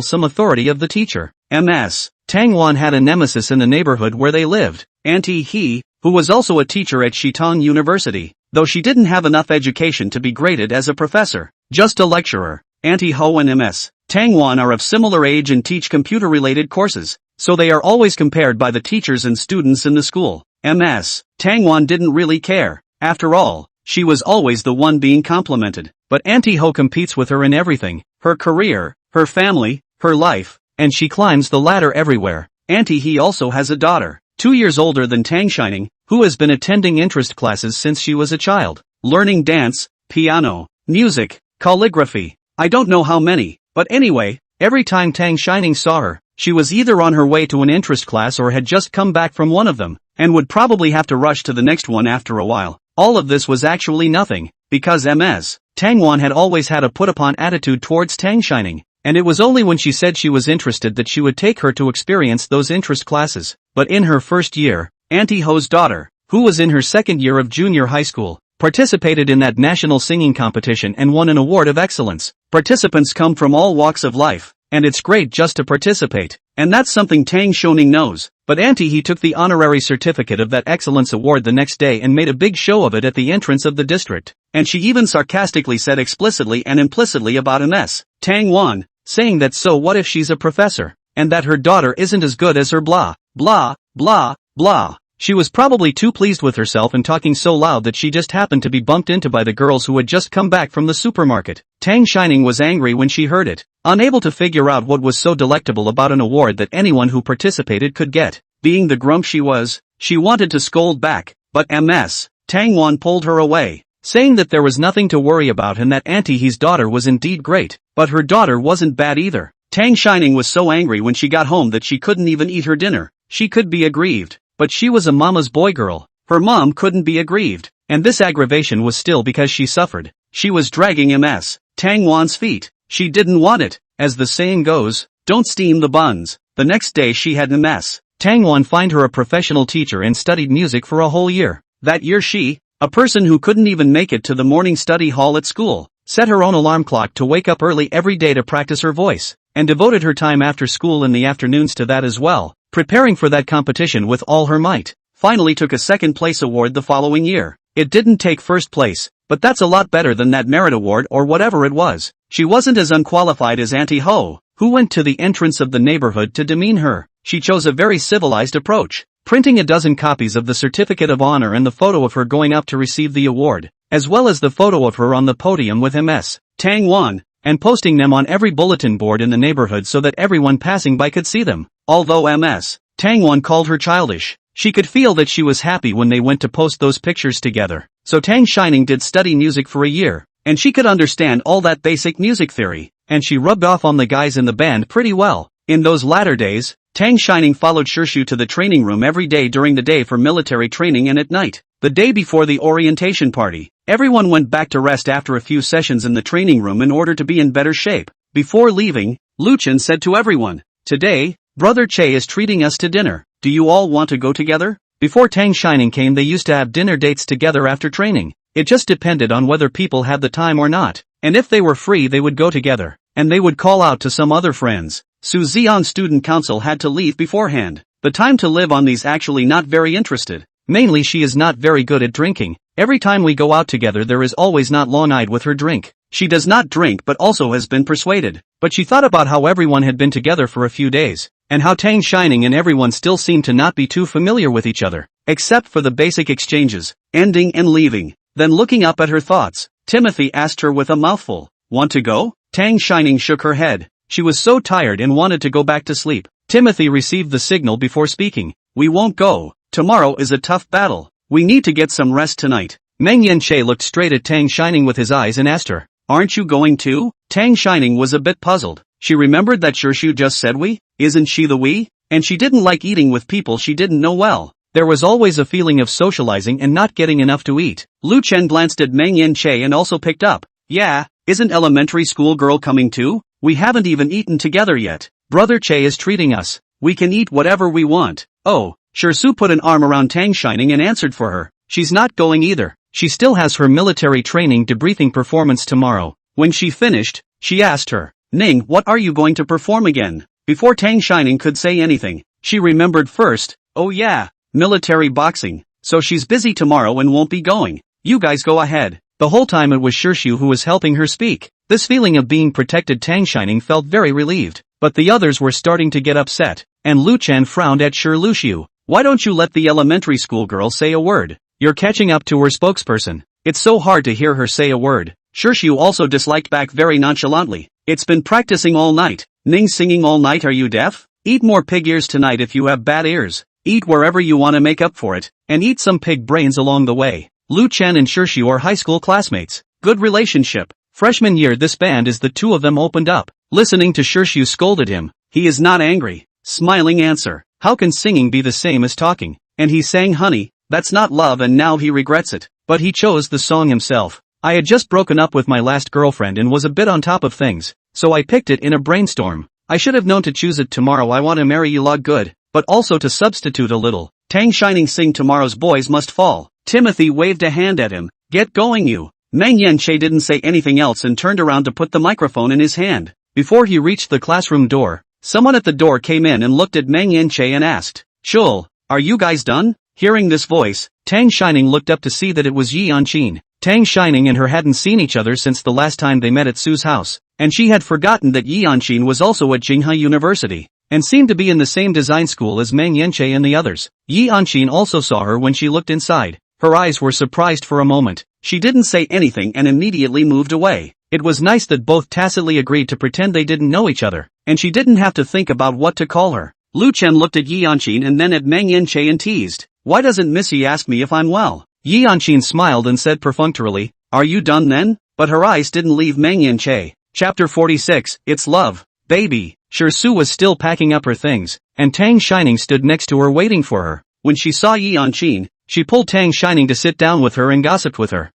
some authority of the teacher. Ms. Tang Wan had a nemesis in the neighborhood where they lived, Auntie He, who was also a teacher at Shitong University, though she didn't have enough education to be graded as a professor, just a lecturer. Auntie Ho and Ms. Tang Wan are of similar age and teach computer-related courses, so they are always compared by the teachers and students in the school. Ms. Tang Wan didn't really care. After all, she was always the one being complimented. But Auntie Ho competes with her in everything, her career, her family, her life, and she climbs the ladder everywhere. Auntie He also has a daughter, 2 years older than Tang Shining, who has been attending interest classes since she was a child, learning dance, piano, music, calligraphy. I don't know how many, but anyway, every time Tang Shining saw her, she was either on her way to an interest class or had just come back from one of them, and would probably have to rush to the next one after a while. All of this was actually nothing, because Ms. Tang Wan had always had a put-upon attitude towards Tang Shining, and it was only when she said she was interested that she would take her to experience those interest classes. But in her first year, Auntie Ho's daughter, who was in her second year of junior high school, participated in that national singing competition and won an award of excellence. Participants come from all walks of life, and it's great just to participate, and that's something Tang Shoning knows. But Auntie He took the honorary certificate of that excellence award the next day and made a big show of it at the entrance of the district, and she even sarcastically said explicitly and implicitly about Ms. Tang Wan, saying that so what if she's a professor, and that her daughter isn't as good as her blah, blah, blah, blah. She was probably too pleased with herself and talking so loud that she just happened to be bumped into by the girls who had just come back from the supermarket. Tang Shining was angry when she heard it, unable to figure out what was so delectable about an award that anyone who participated could get. Being the grump she was, she wanted to scold back, but Ms. Tang Wan pulled her away, saying that there was nothing to worry about and that Auntie He's daughter was indeed great, but her daughter wasn't bad either. Tang Shining was so angry when she got home that she couldn't even eat her dinner. She could be aggrieved, but she was a mama's boy girl. Her mom couldn't be aggrieved, and this aggravation was still because she suffered. She was dragging Ms. Tang Wan's feet. She didn't want it. As the saying goes, don't steam the buns. The next day she had Ms. Tang Wan find her a professional teacher and studied music for a whole year. That year she, a person who couldn't even make it to the morning study hall at school, set her own alarm clock to wake up early every day to practice her voice, and devoted her time after school in the afternoons to that as well, preparing for that competition with all her might. Finally took a second place award the following year. It didn't take first place, but that's a lot better than that merit award or whatever it was. She wasn't as unqualified as Auntie Ho, who went to the entrance of the neighborhood to demean her. She chose a very civilized approach, printing a dozen copies of the certificate of honor and the photo of her going up to receive the award, as well as the photo of her on the podium with Ms. Tang Wan, and posting them on every bulletin board in the neighborhood so that everyone passing by could see them. Although Ms. Tang Wan called her childish, she could feel that she was happy when they went to post those pictures together. So Tang Shining did study music for a year, and she could understand all that basic music theory, and she rubbed off on the guys in the band pretty well. In those latter days, Tang Shining followed Shirshu to the training room every day during the day for military training and at night. The day before the orientation party, everyone went back to rest after a few sessions in the training room in order to be in better shape. Before leaving, Luchan said to everyone, "Today, Brother Che is treating us to dinner. Do you all want to go together?" Before Tang Shining came, they used to have dinner dates together after training. It just depended on whether people had the time or not, and if they were free they would go together, and they would call out to some other friends. Su Xian student council had to leave beforehand. The time to live on these actually not very interested. Mainly she is not very good at drinking. Every time we go out together there is always not long-eyed with her drink. She does not drink but also has been persuaded. But she thought about how everyone had been together for a few days, and how Tang Shining and everyone still seemed to not be too familiar with each other, except for the basic exchanges, ending and leaving. Then looking up at her thoughts, Timothy asked her with a mouthful, "Want to go?" Tang Shining shook her head. She was so tired and wanted to go back to sleep. Timothy received the signal before speaking. "We won't go. Tomorrow is a tough battle. We need to get some rest tonight." Meng Yanche looked straight at Tang Shining with his eyes and asked her, "Aren't you going too?" Tang Shining was a bit puzzled. She remembered that Shirshu just said we? Isn't she the we? And she didn't like eating with people she didn't know well. There was always a feeling of socializing and not getting enough to eat. Lu Chen glanced at Meng Yanche and also picked up. "Yeah, isn't elementary school girl coming too? We haven't even eaten together yet. Brother Che is treating us. We can eat whatever we want." "Oh." Shirsu put an arm around Tang Shining and answered for her. "She's not going either. She still has her military training debriefing performance tomorrow." When she finished, she asked her, "Ning, what are you going to perform again?" Before Tang Shining could say anything, she remembered first, "Oh yeah, military boxing. So she's busy tomorrow and won't be going. You guys go ahead." The whole time it was Shirshu who was helping her speak. This feeling of being protected Tang Shining felt very relieved, but the others were starting to get upset, and Lu Chen frowned at Shir Lushu. "Why don't you let the elementary school girl say a word? You're catching up to her spokesperson. It's so hard to hear her say a word." Shirshu also disliked back very nonchalantly. "It's been practicing all night. Ning singing all night. Are you deaf? Eat more pig ears tonight if you have bad ears. Eat wherever you want to make up for it, and eat some pig brains along the way." Lu Chen and Shirshu are high school classmates. Good relationship. Freshman year this band is the two of them opened up. Listening to Shirshu scolded him. He is not angry. Smiling answer. How can singing be the same as talking? And he sang "Honey, that's not love," and now he regrets it. But he chose the song himself. "I had just broken up with my last girlfriend and was a bit on top of things, so I picked it in a brainstorm. I should have known to choose it tomorrow. I want to marry you log good, but also to substitute a little. Tang Shining sing Tomorrow's Boys Must Fall." Timothy waved a hand at him. "Get going you." Meng Yanche didn't say anything else and turned around to put the microphone in his hand. Before he reached the classroom door, someone at the door came in and looked at Meng Yanche and asked, "Chul, are you guys done?" Hearing this voice, Tang Shining looked up to see that it was Yi Yanchin. Tang Shining and her hadn't seen each other since the last time they met at Su's house, and she had forgotten that Yi Yanchin was also at Jinghai University, and seemed to be in the same design school as Meng Yanche and the others. Yi Yanchin also saw her when she looked inside. Her eyes were surprised for a moment. She didn't say anything and immediately moved away. It was nice that both tacitly agreed to pretend they didn't know each other, and she didn't have to think about what to call her. Lu Chen looked at Yi Yanchin and then at Meng Yanche and teased, "Why doesn't Missy ask me if I'm well?" Yi Yanchin smiled and said perfunctorily, "Are you done then?" But her eyes didn't leave Meng Yanche. Chapter 46, It's Love, Baby. Shirsu was still packing up her things, and Tang Shining stood next to her waiting for her. When she saw Yi Yanchin, she pulled Tang Shining to sit down with her and gossiped with her.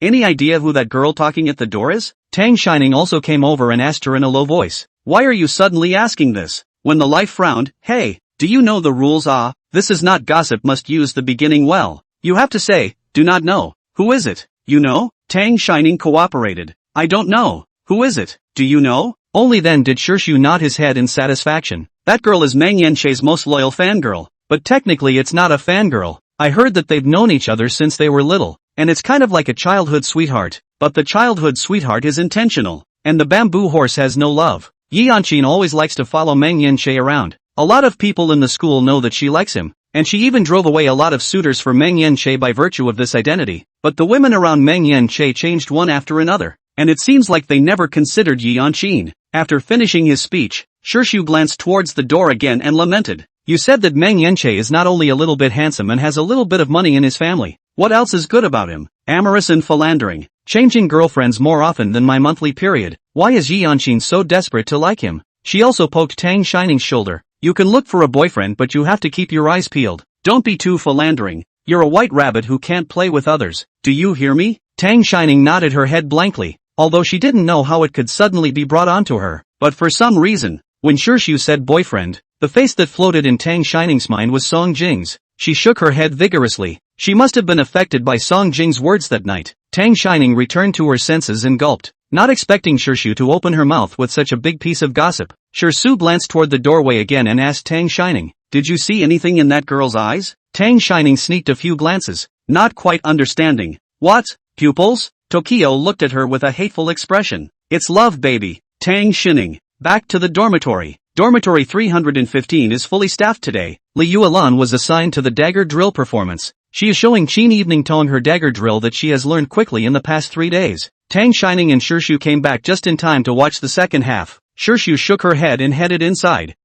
Any idea who that girl talking at the door is?" Tang Shining also came over and asked her in a low voice. "Why are you suddenly asking this?" When the life frowned, "Hey, do you know the rules? This is not gossip, must use the beginning well. You have to say, do not know. Who is it? You know?" Tang Shining cooperated. "I don't know. Who is it? Do you know?" Only then did Shirshu nod his head in satisfaction. "That girl is Meng Yanche's most loyal fangirl, but technically it's not a fangirl. I heard that they've known each other since they were little, and it's kind of like a childhood sweetheart, but the childhood sweetheart is intentional, and the bamboo horse has no love." Yi Yanchin always likes to follow Meng Yanche around. A lot of people in the school know that she likes him, and she even drove away a lot of suitors for Meng Yanche by virtue of this identity. But the women around Meng Yanche changed one after another, and it seems like they never considered Yi Yanchin. After finishing his speech, Shirshu glanced towards the door again and lamented, "You said that Meng Yanche is not only a little bit handsome and has a little bit of money in his family. What else is good about him? Amorous and philandering, changing girlfriends more often than my monthly period. Why is Yi Yanchin so desperate to like him?" She also poked Tang Shining's shoulder. "You can look for a boyfriend, but you have to keep your eyes peeled. Don't be too philandering. You're a white rabbit who can't play with others. Do you hear me? Tang Shining nodded her head blankly, although she didn't know how it could suddenly be brought onto her. But for some reason, when Shirshu said boyfriend, the face that floated in Tang Shining's mind was Song Jing's. She shook her head vigorously. She must have been affected by Song Jing's words that night. Tang Shining returned to her senses and gulped, not expecting Shirshu to open her mouth with such a big piece of gossip. Shirshu glanced toward the doorway again and asked Tang Shining, "Did you see anything in that girl's eyes?" Tang Shining sneaked a few glances, not quite understanding. "What? Pupils?" Tokio looked at her with a hateful expression. "It's love, baby." Tang Shining. Back to the dormitory. Dormitory 315 is fully staffed today. Li Yuelan was assigned to the dagger drill performance. She is showing Qin Evening Tong her dagger drill that she has learned quickly in the past 3 days. Tang Shining and Shirshu came back just in time to watch the second half. Shirshu shook her head and headed inside.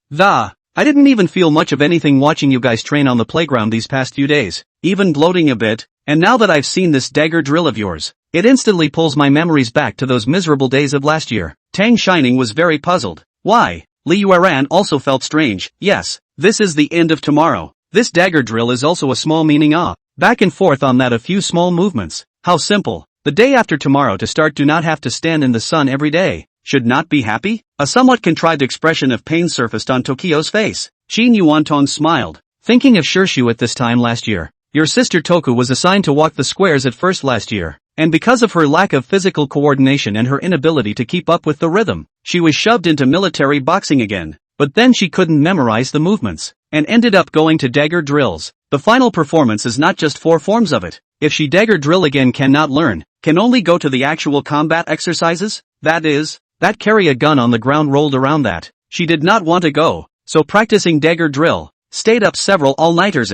I didn't even feel much of anything watching you guys train on the playground these past few days, even gloating a bit, and now that I've seen this dagger drill of yours, it instantly pulls my memories back to those miserable days of last year. Tang Shining was very puzzled. Why? Li Yueran also felt strange. Yes, this is the end of tomorrow. This dagger drill is also a small meaning back and forth on that a few small movements. How simple. The day after tomorrow to start, do not have to stand in the sun every day. Should not be happy? A somewhat contrived expression of pain surfaced on Tokio's face. Qin Yuantong smiled. Thinking of Shirshu at this time last year. Your sister Toku was assigned to walk the squares at first last year, and because of her lack of physical coordination and her inability to keep up with the rhythm, she was shoved into military boxing again. But then she couldn't memorize the movements, and ended up going to dagger drills. The final performance is not just 4 forms of it. If she dagger drill again cannot learn, can only go to the actual combat exercises, that carry a gun on the ground rolled around that. She did not want to go, so practicing dagger drill, stayed up several all-nighters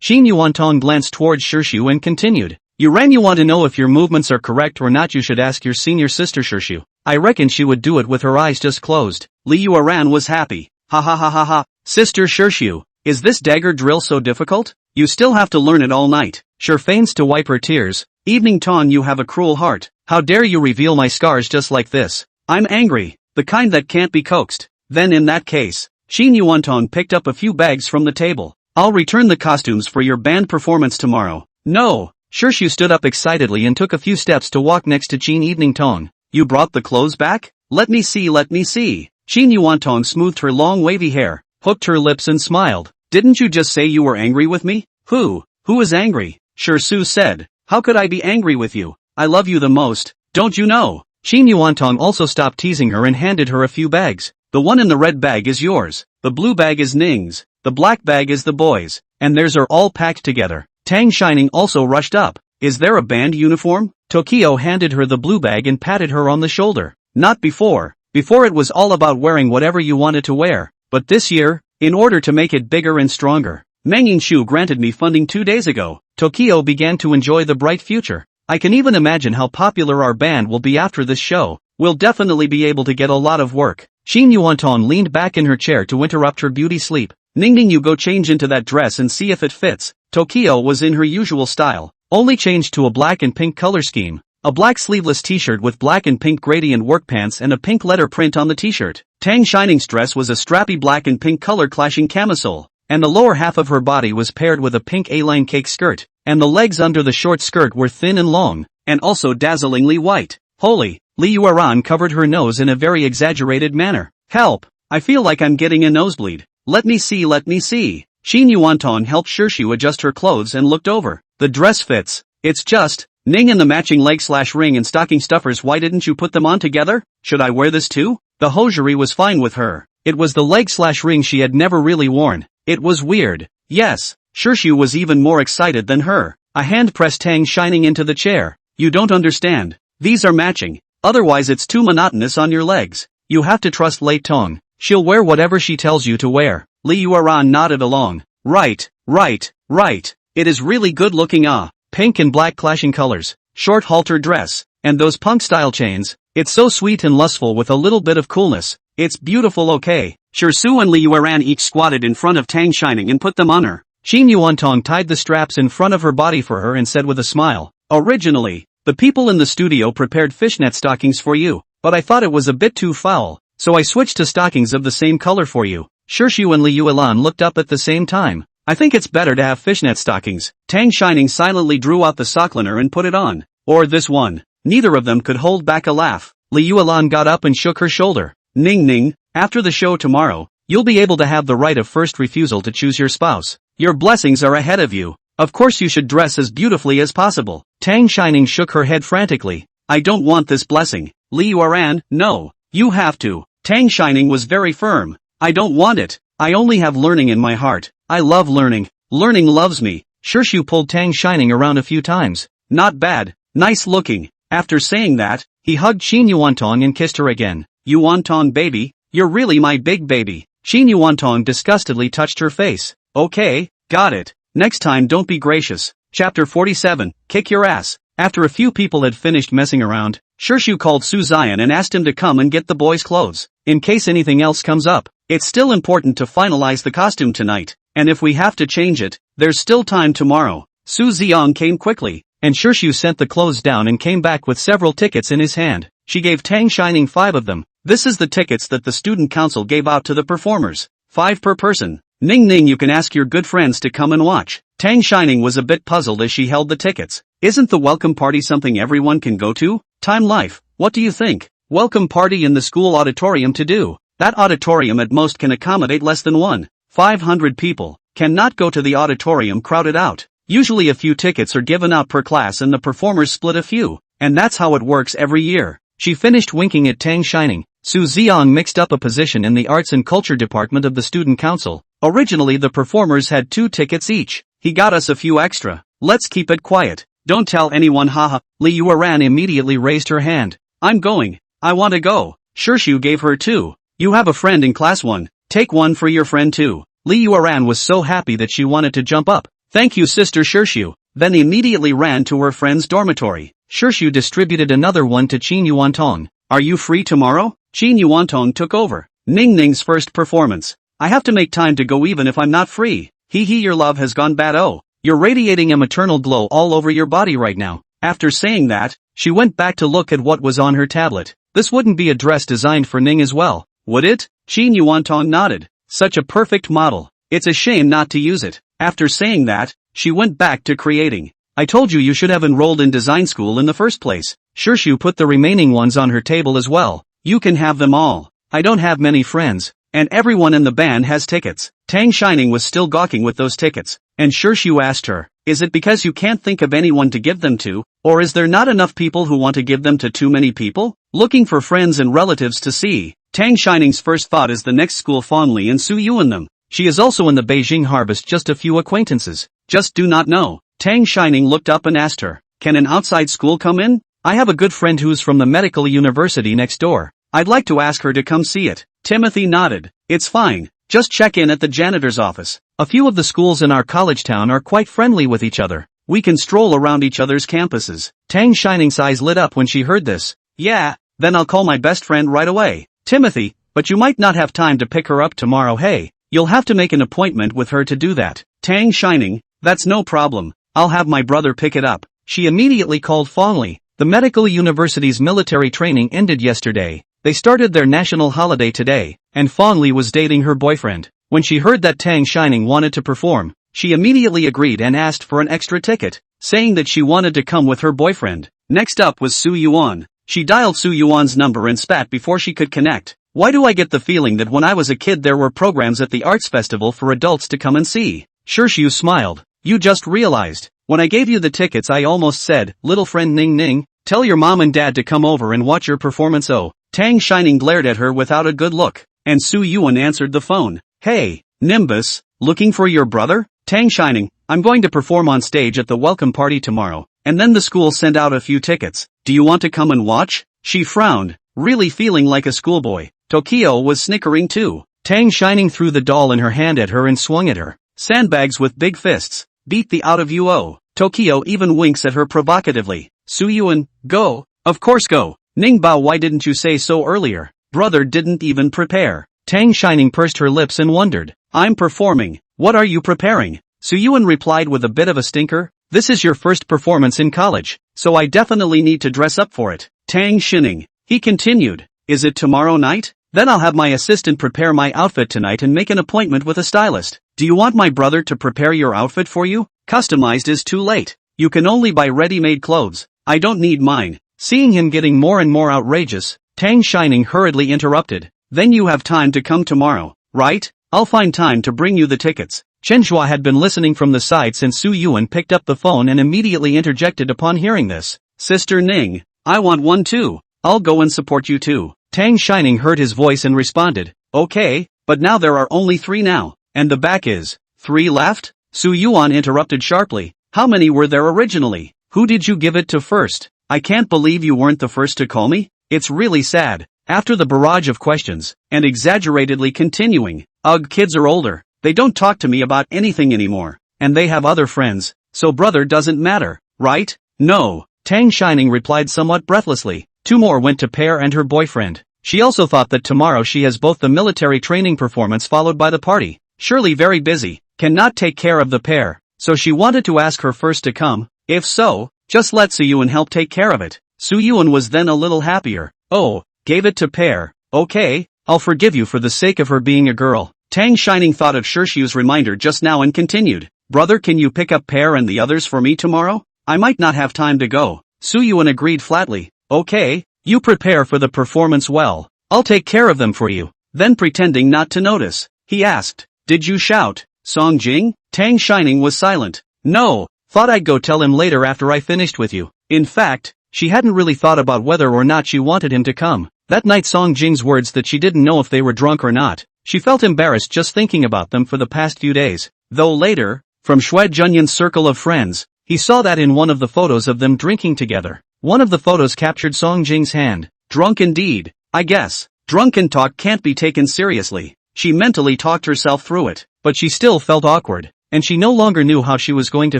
Qin Yuantong glanced towards Shirshu and continued. You want to know if your movements are correct or not, you should ask your senior sister Shirshu. I reckon she would do it with her eyes just closed. Li Yueran was happy. Ha ha ha ha ha. Sister Shirshu, is this dagger drill so difficult? You still have to learn it all night. Shir feigns to wipe her tears. Evening Tong, you have a cruel heart. How dare you reveal my scars just like this? I'm angry, the kind that can't be coaxed. Then in that case, Qin Yuantong picked up a few bags from the table. I'll return the costumes for your band performance tomorrow. No. Shirshu stood up excitedly and took a few steps to walk next to Qin Evening Tong. You brought the clothes back? Let me see. Qin Yuantong smoothed her long wavy hair, hooked her lips and smiled. Didn't you just say you were angry with me? Who is angry? Shirshu said. How could I be angry with you? I love you the most, don't you know? Qin Yuantong also stopped teasing her and handed her a few bags. The one in the red bag is yours, the blue bag is Ning's, the black bag is the boys, and theirs are all packed together. Tang Shining also rushed up. Is there a band uniform? Tokio handed her the blue bag and patted her on the shoulder. Not before. Before it was all about wearing whatever you wanted to wear. But this year, in order to make it bigger and stronger, Mengyin Shu granted me funding 2 days ago. Tokio began to enjoy the bright future. I can even imagine how popular our band will be after this show. We'll definitely be able to get a lot of work. Qin Yuantong leaned back in her chair to interrupt her beauty sleep. Ningning, you go change into that dress and see if it fits. Tokio was in her usual style, only changed to a black and pink color scheme. A black sleeveless t-shirt with black and pink gradient work pants and a pink letter print on the t-shirt. Tang Shining's dress was a strappy black and pink color clashing camisole, and the lower half of her body was paired with a pink A-line cake skirt, and the legs under the short skirt were thin and long, and also dazzlingly white. Holy! Li Yueran covered her nose in a very exaggerated manner. Help! I feel like I'm getting a nosebleed. Let me see. Qin Yuantong helped Shirshu adjust her clothes and looked over. The dress fits. It's just, Ning and the matching leg/ring and stocking stuffers, why didn't you put them on together? Should I wear this too? The hosiery was fine with her. It was the leg/ring she had never really worn. It was weird. Yes. Shirshu was even more excited than her. A hand pressed Tang Shining into the chair. You don't understand. These are matching. Otherwise it's too monotonous on your legs. You have to trust Lei Tong. She'll wear whatever she tells you to wear. Li Yueran nodded along. Right. It is really good looking. Pink and black clashing colors, short halter dress, and those punk style chains. It's so sweet and lustful with a little bit of coolness. It's beautiful. Okay. Shirshu and Li Yueran each squatted in front of Tang Shining and put them on her. Qin Yuantong tied the straps in front of her body for her and said with a smile. Originally, the people in the studio prepared fishnet stockings for you, but I thought it was a bit too foul, so I switched to stockings of the same color for you. Shirshu and Li Yuelan looked up at the same time. I think it's better to have fishnet stockings. Tang Shining silently drew out the sock liner and put it on. Or this one. Neither of them could hold back a laugh. Li Yuelan got up and shook her shoulder. Ning Ning, after the show tomorrow, you'll be able to have the right of first refusal to choose your spouse. Your blessings are ahead of you. Of course you should dress as beautifully as possible. Tang Shining shook her head frantically. I don't want this blessing. Li Yuelan, no. You have to. Tang Shining was very firm. I don't want it. I only have learning in my heart. I love learning. Learning loves me. Shirshu pulled Tang Shining around a few times. Not bad. Nice looking. After saying that, he hugged Qin Yuantong and kissed her again. Yuantong baby, you're really my big baby. Qin Yuantong disgustedly touched her face. Okay, got it. Next time don't be gracious. Chapter 47, Kick Your Ass. After a few people had finished messing around, Shirshu called Su Zion and asked him to come and get the boys' clothes. In case anything else comes up, it's still important to finalize the costume tonight, and if we have to change it, there's still time tomorrow. Su Ziong came quickly, and Shirshu sent the clothes down and came back with several tickets in his hand. She gave Tang Shining 5 of them. This is the tickets that the student council gave out to the performers. 5 per person. Ning Ning, you can ask your good friends to come and watch. Tang Shining was a bit puzzled as she held the tickets. Isn't the welcome party something everyone can go to? Time Life, what do you think? Welcome party in the school auditorium to do. That auditorium at most can accommodate less than 500 people. Cannot go to the auditorium crowded out. Usually a few tickets are given out per class and the performers split a few. And that's how it works every year. She finished winking at Tang Shining. Su Ziong mixed up a position in the Arts and Culture Department of the Student Council. Originally the performers had 2 tickets each. He got us a few extra. Let's keep it quiet. Don't tell anyone, haha. Li Yueran immediately raised her hand. I'm going. I want to go. Shirshu gave her 2. You have a friend in class 1. Take 1 for your friend too. Li Yueran was so happy that she wanted to jump up. Thank you Sister Shirshu. Then immediately ran to her friend's dormitory. Shirshu distributed another one to Qin Yuantong. Are you free tomorrow? Qin Yuantong took over. Ning Ning's first performance. I have to make time to go even if I'm not free. Hee your love has gone bad. Oh, you're radiating a maternal glow all over your body right now. After saying that, she went back to look at what was on her tablet. This wouldn't be a dress designed for Ning as well, would it? Qin Yuantong nodded. Such a perfect model. It's a shame not to use it. After saying that, she went back to creating. I told you should have enrolled in design school in the first place. Shirshu put the remaining ones on her table as well. You can have them all. I don't have many friends, and everyone in the band has tickets. Tang Shining was still gawking with those tickets, and Shirshu asked her, is it because you can't think of anyone to give them to, or is there not enough people who want to give them to too many people? Looking for friends and relatives to see. Tang Shining's first thought is the next school Fangli and Su Yuan them. She is also in the Beijing Harvest, just a few acquaintances. Just do not know. Tang Shining looked up and asked her, can an outside school come in? I have a good friend who's from the medical university next door. I'd like to ask her to come see it. Timothy nodded. It's fine. Just check in at the janitor's office. A few of the schools in our college town are quite friendly with each other. We can stroll around each other's campuses. Tang Shining's eyes lit up when she heard this. Yeah, then I'll call my best friend right away. Timothy, but you might not have time to pick her up tomorrow. Hey, you'll have to make an appointment with her to do that. Tang Shining, that's no problem. I'll have my brother pick it up. She immediately called Fangli. The medical university's military training ended yesterday. They started their national holiday today, and Fangli was dating her boyfriend. When she heard that Tang Shining wanted to perform, she immediately agreed and asked for an extra ticket, saying that she wanted to come with her boyfriend. Next up was Su Yuan. She dialed Su Yuan's number and spat before she could connect. Why do I get the feeling that when I was a kid there were programs at the arts festival for adults to come and see? Shirshu smiled. You just realized. When I gave you the tickets I almost said, little friend Ning Ning, tell your mom and dad to come over and watch your performance. Oh. Tang Shining glared at her without a good look, and Su Yuan answered the phone. Hey, Nimbus, looking for your brother? Tang Shining, I'm going to perform on stage at the welcome party tomorrow, and then the school sent out a few tickets. Do you want to come and watch? She frowned, really feeling like a schoolboy. Tokyo was snickering too. Tang Shining threw the doll in her hand at her and swung at her. Sandbags with big fists. Beat the out of you. Oh. Tokyo even winks at her provocatively. Su Yuan, go. Of course go. Ning Bao, why didn't you say so earlier? Brother didn't even prepare. Tang Shining pursed her lips and wondered. I'm performing. What are you preparing? Su Yuan replied with a bit of a stinker. This is your first performance in college, so I definitely need to dress up for it. Tang Shining. He continued. Is it tomorrow night? Then I'll have my assistant prepare my outfit tonight and make an appointment with a stylist. Do you want my brother to prepare your outfit for you? Customized is too late. You can only buy ready-made clothes. I don't need mine. Seeing him getting more and more outrageous, Tang Shining hurriedly interrupted. Then you have time to come tomorrow, right? I'll find time to bring you the tickets. Chen Zhua had been listening from the side since Su Yuan picked up the phone and immediately interjected upon hearing this. Sister Ning, I want one too. I'll go and support you too. Tang Shining heard his voice and responded, okay, but now there are only 3 now, and the back is 3 left? Su Yuan interrupted sharply. How many were there originally? Who did you give it to first? I can't believe you weren't the first to call me. It's really sad. After the barrage of questions, and exaggeratedly continuing, ugh, kids are older. They don't talk to me about anything anymore, and they have other friends, so brother doesn't matter, right? No, Tang Shining replied somewhat breathlessly. 2 more went to Pear and her boyfriend. She also thought that tomorrow she has both the military training performance followed by the party. Surely very busy, cannot take care of the pair, so she wanted to ask her first to come. If so, just let Su Yuan help take care of it. Su Yuan was then a little happier. Oh, gave it to Pear. Okay, I'll forgive you for the sake of her being a girl. Tang Shining thought of Shirshu's reminder just now and continued. Brother, can you pick up Pear and the others for me tomorrow? I might not have time to go. Su Yuan agreed flatly. Okay, you prepare for the performance well. I'll take care of them for you. Then pretending not to notice, he asked, did you shout, Song Jing? Tang Shining was silent. No, thought I'd go tell him later after I finished with you. In fact, she hadn't really thought about whether or not she wanted him to come. That night Song Jing's words that she didn't know if they were drunk or not. She felt embarrassed just thinking about them for the past few days. Though later, from Xue Junyan's circle of friends, he saw that in one of the photos of them drinking together. One of the photos captured Song Jing's hand. Drunk indeed, I guess. Drunken talk can't be taken seriously. She mentally talked herself through it, but she still felt awkward, and she no longer knew how she was going to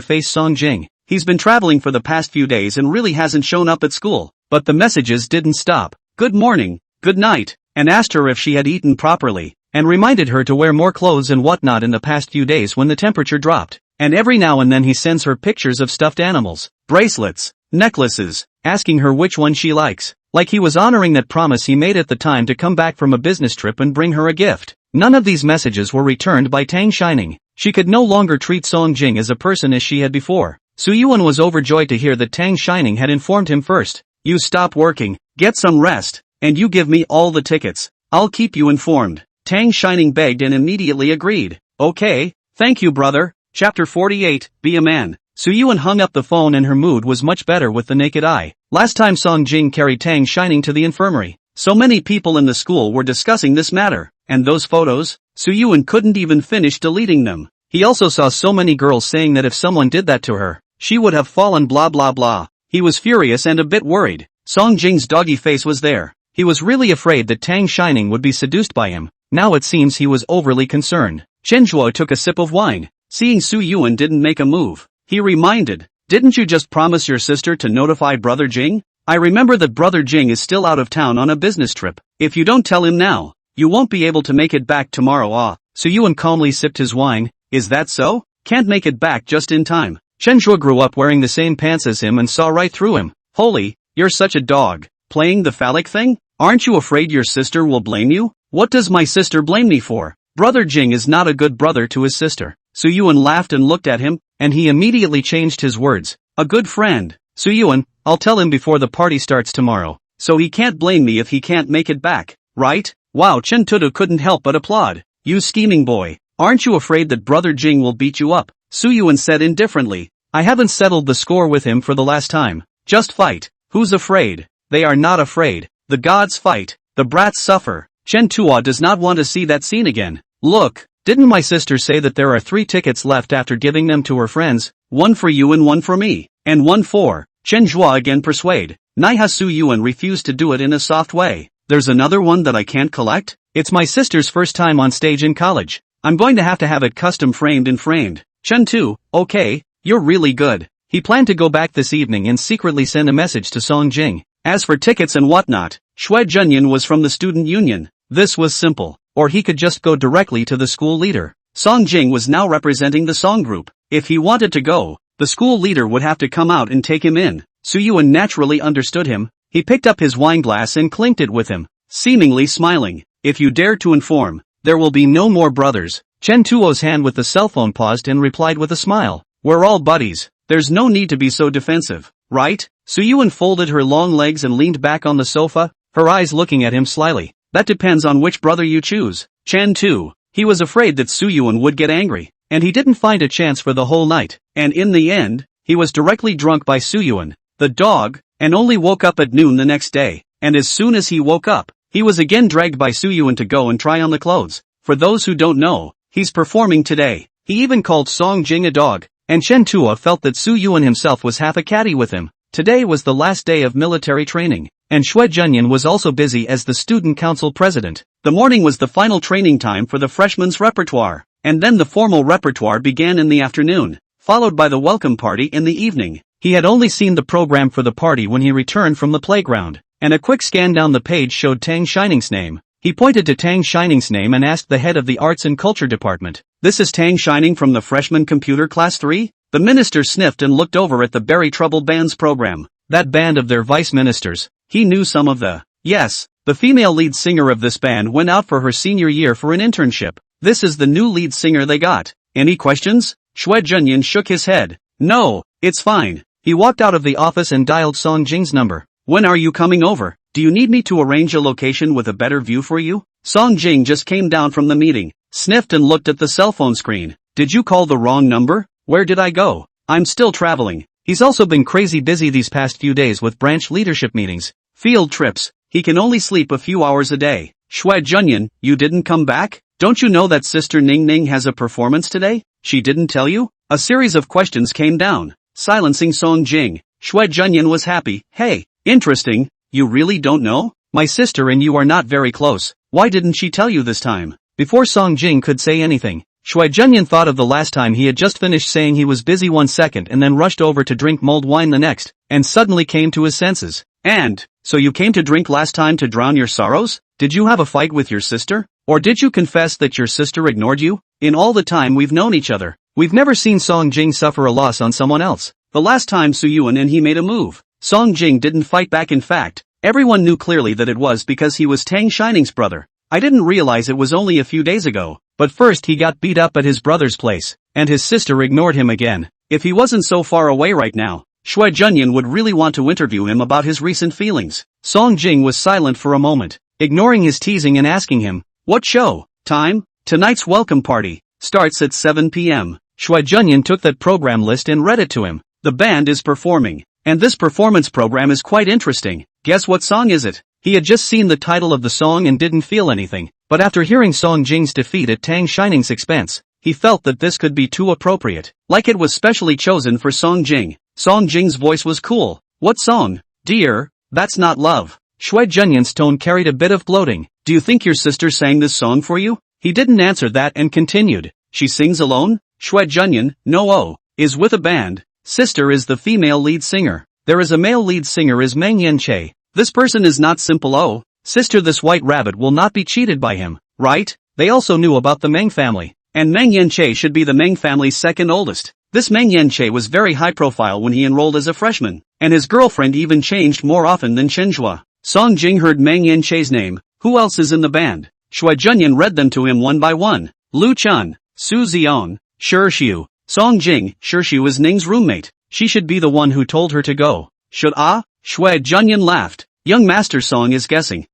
face Song Jing. He's been traveling for the past few days and really hasn't shown up at school, but the messages didn't stop. Good morning, good night, and asked her if she had eaten properly, and reminded her to wear more clothes and whatnot in the past few days when the temperature dropped. And every now and then he sends her pictures of stuffed animals, bracelets, necklaces, asking her which one she likes, like he was honoring that promise he made at the time to come back from a business trip and bring her a gift. None of these messages were returned by Tang Shining. She could no longer treat Song Jing as a person as she had before. Su Yuan was overjoyed to hear that Tang Shining had informed him first. You stop working, get some rest, and you give me all the tickets. I'll keep you informed. Tang Shining begged and immediately agreed. Okay, thank you brother. Chapter 48, Be a Man. Su Yuan hung up the phone and her mood was much better with the naked eye. Last time Song Jing carried Tang Shining to the infirmary. So many people in the school were discussing this matter. And those photos? Su Yuan couldn't even finish deleting them. He also saw so many girls saying that if someone did that to her, she would have fallen blah blah blah. He was furious and a bit worried. Song Jing's doggy face was there. He was really afraid that Tang Shining would be seduced by him. Now it seems he was overly concerned. Chen Zhuo took a sip of wine. Seeing Su Yuan didn't make a move, he reminded, didn't you just promise your sister to notify Brother Jing? I remember that Brother Jing is still out of town on a business trip. If you don't tell him now, you won't be able to make it back tomorrow. Ah, Su Yuan calmly sipped his wine. Is that so? Can't make it back just in time. Chen Zhuo grew up wearing the same pants as him and saw right through him. Holy, you're such a dog. Playing the phallic thing? Aren't you afraid your sister will blame you? What does my sister blame me for? Brother Jing is not a good brother to his sister. Su Yuan laughed and looked at him, and he immediately changed his words. A good friend. Su Yuan, I'll tell him before the party starts tomorrow, so he can't blame me if he can't make it back, right? Wow, Chen Tudu couldn't help but applaud. You scheming boy. Aren't you afraid that Brother Jing will beat you up? Su Yuan said indifferently. I haven't settled the score with him for the last time. Just fight. Who's afraid? They are not afraid. The gods fight. The brats suffer. Chen Tua does not want to see that scene again. Look, didn't my sister say that there are 3 tickets left after giving them to her friends? 1 for you and 1 for me. And 1 for. Chen Zhua again persuade. Naiha Su Yuan refused to do it in a soft way. There's another one that I can't collect? It's my sister's first time on stage in college. I'm going to have it custom framed and framed. Chen Tu, okay, you're really good. He planned to go back this evening and secretly send a message to Song Jing. As for tickets and whatnot, Xue Junyan was from the student union. This was simple. Or he could just go directly to the school leader. Song Jing was now representing the song group. If he wanted to go, the school leader would have to come out and take him in. Su Yuan naturally understood him. He picked up his wine glass and clinked it with him, seemingly smiling. If you dare to inform, there will be no more brothers. Chen Tuo's hand with the cell phone paused and replied with a smile. We're all buddies. There's no need to be so defensive, right? Suyuan folded her long legs and leaned back on the sofa, her eyes looking at him slyly. That depends on which brother you choose. Chen Tu. He was afraid that Suyuan would get angry, and he didn't find a chance for the whole night. And in the end, he was directly drunk by Suyuan, the dog, and only woke up at noon the next day. And as soon as he woke up, he was again dragged by Suyuan to go and try on the clothes. For those who don't know, he's performing today. He even called Song Jing a dog, and Chen Tua felt that Suyuan himself was half a catty with him. Today was the last day of military training, and Xue Junyan was also busy as the student council president. The morning was the final training time for the freshmen's repertoire, and then the formal repertoire began in the afternoon, followed by the welcome party in the evening. He had only seen the program for the party when he returned from the playground, and a quick scan down the page showed Tang Shining's name. He pointed to Tang Shining's name and asked the head of the Arts and Culture Department, "This is Tang Shining from the freshman computer class 3? The minister sniffed and looked over at the Berry Trouble Band's program. That band of their vice ministers. He knew some of the. Yes, the female lead singer of this band went out for her senior year for an internship. This is the new lead singer they got. Any questions? Xue Junyan shook his head. No, it's fine. He walked out of the office and dialed Song Jing's number. When are you coming over? Do you need me to arrange a location with a better view for you? Song Jing just came down from the meeting, sniffed and looked at the cell phone screen. Did you call the wrong number? Where did I go? I'm still traveling. He's also been crazy busy these past few days with branch leadership meetings, field trips. He can only sleep a few hours a day. Xue Junyan, you didn't come back? Don't you know that Sister Ning Ning has a performance today? She didn't tell you? A series of questions came down, silencing Song Jing. Xue Junyan was happy. Hey, interesting. You really don't know? My sister and you are not very close. Why didn't she tell you this time? Before Song Jing could say anything, Xue Junyan thought of the last time he had just finished saying he was busy 1 second and then rushed over to drink mulled wine the next, and suddenly came to his senses. And, so you came to drink last time to drown your sorrows? Did you have a fight with your sister? Or did you confess that your sister ignored you? In all the time we've known each other, we've never seen Song Jing suffer a loss on someone else. The last time Suyuan and he made a move, Song Jing didn't fight back. In fact, everyone knew clearly that it was because he was Tang Shining's brother. I didn't realize it was only a few days ago, but first he got beat up at his brother's place, and his sister ignored him again. If he wasn't so far away right now, Xue Junyan would really want to interview him about his recent feelings. Song Jing was silent for a moment, ignoring his teasing and asking him, what show? Time? Tonight's welcome party starts at 7 p.m. Xue Junyan took that program list and read it to him. The band is performing, and this performance program is quite interesting. Guess what song is it? He had just seen the title of the song and didn't feel anything, but after hearing Song Jing's defeat at Tang Shining's expense, he felt that this could be too appropriate, like it was specially chosen for Song Jing. Song Jing's voice was cool. What song? Dear, that's not love. Xue Junyan's tone carried a bit of gloating. Do you think your sister sang this song for you? He didn't answer that and continued. She sings alone? Xue Junyan, no. Is with a band. Sister is the female lead singer. There is a male lead singer is Meng Yanche. This person is not simple. Sister, this white rabbit will not be cheated by him, right? They also knew about the Meng family, and Meng Yanche should be the Meng family's second oldest. This Meng Yanche was very high profile when he enrolled as a freshman, and his girlfriend even changed more often than Chenhua. Song Jing heard Meng Yanche's name. Who else is in the band? Xue Junyan read them to him one by one. Lu Chun, Su Zion, Shirshu. Song Jing, Shirshu is Ning's roommate. She should be the one who told her to go. Should Xue Junyan laughed. Young Master Song is guessing.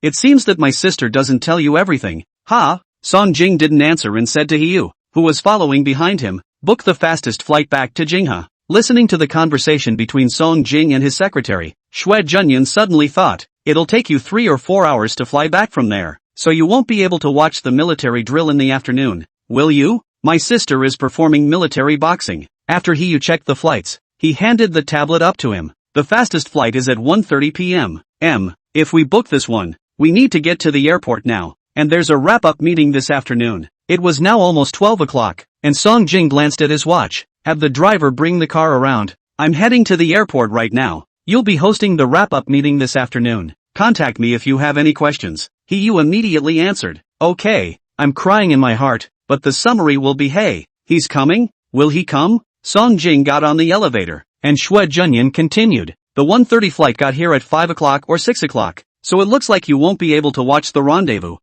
It seems that my sister doesn't tell you everything. Song Jing didn't answer and said to Hiu, who was following behind him, book the fastest flight back to Jinghe. Listening to the conversation between Song Jing and his secretary, Xue Junyan suddenly thought, it'll take you 3 or 4 hours to fly back from there, so you won't be able to watch the military drill in the afternoon, will you? My sister is performing military boxing. After Hiu checked the flights, he handed the tablet up to him. The fastest flight is at 1:30 p.m. If we book this one, we need to get to the airport now, and there's a wrap-up meeting this afternoon. It was now almost 12 o'clock, and Song Jing glanced at his watch. Have the driver bring the car around. I'm heading to the airport right now. You'll be hosting the wrap-up meeting this afternoon. Contact me if you have any questions. Hiu immediately answered. Okay, I'm crying in my heart, but the summary will be hey, he's coming? Will he come? Song Jing got on the elevator, and Xue Junyan continued. The 1:30 flight got here at 5 o'clock or 6 o'clock, so it looks like you won't be able to watch the rendezvous.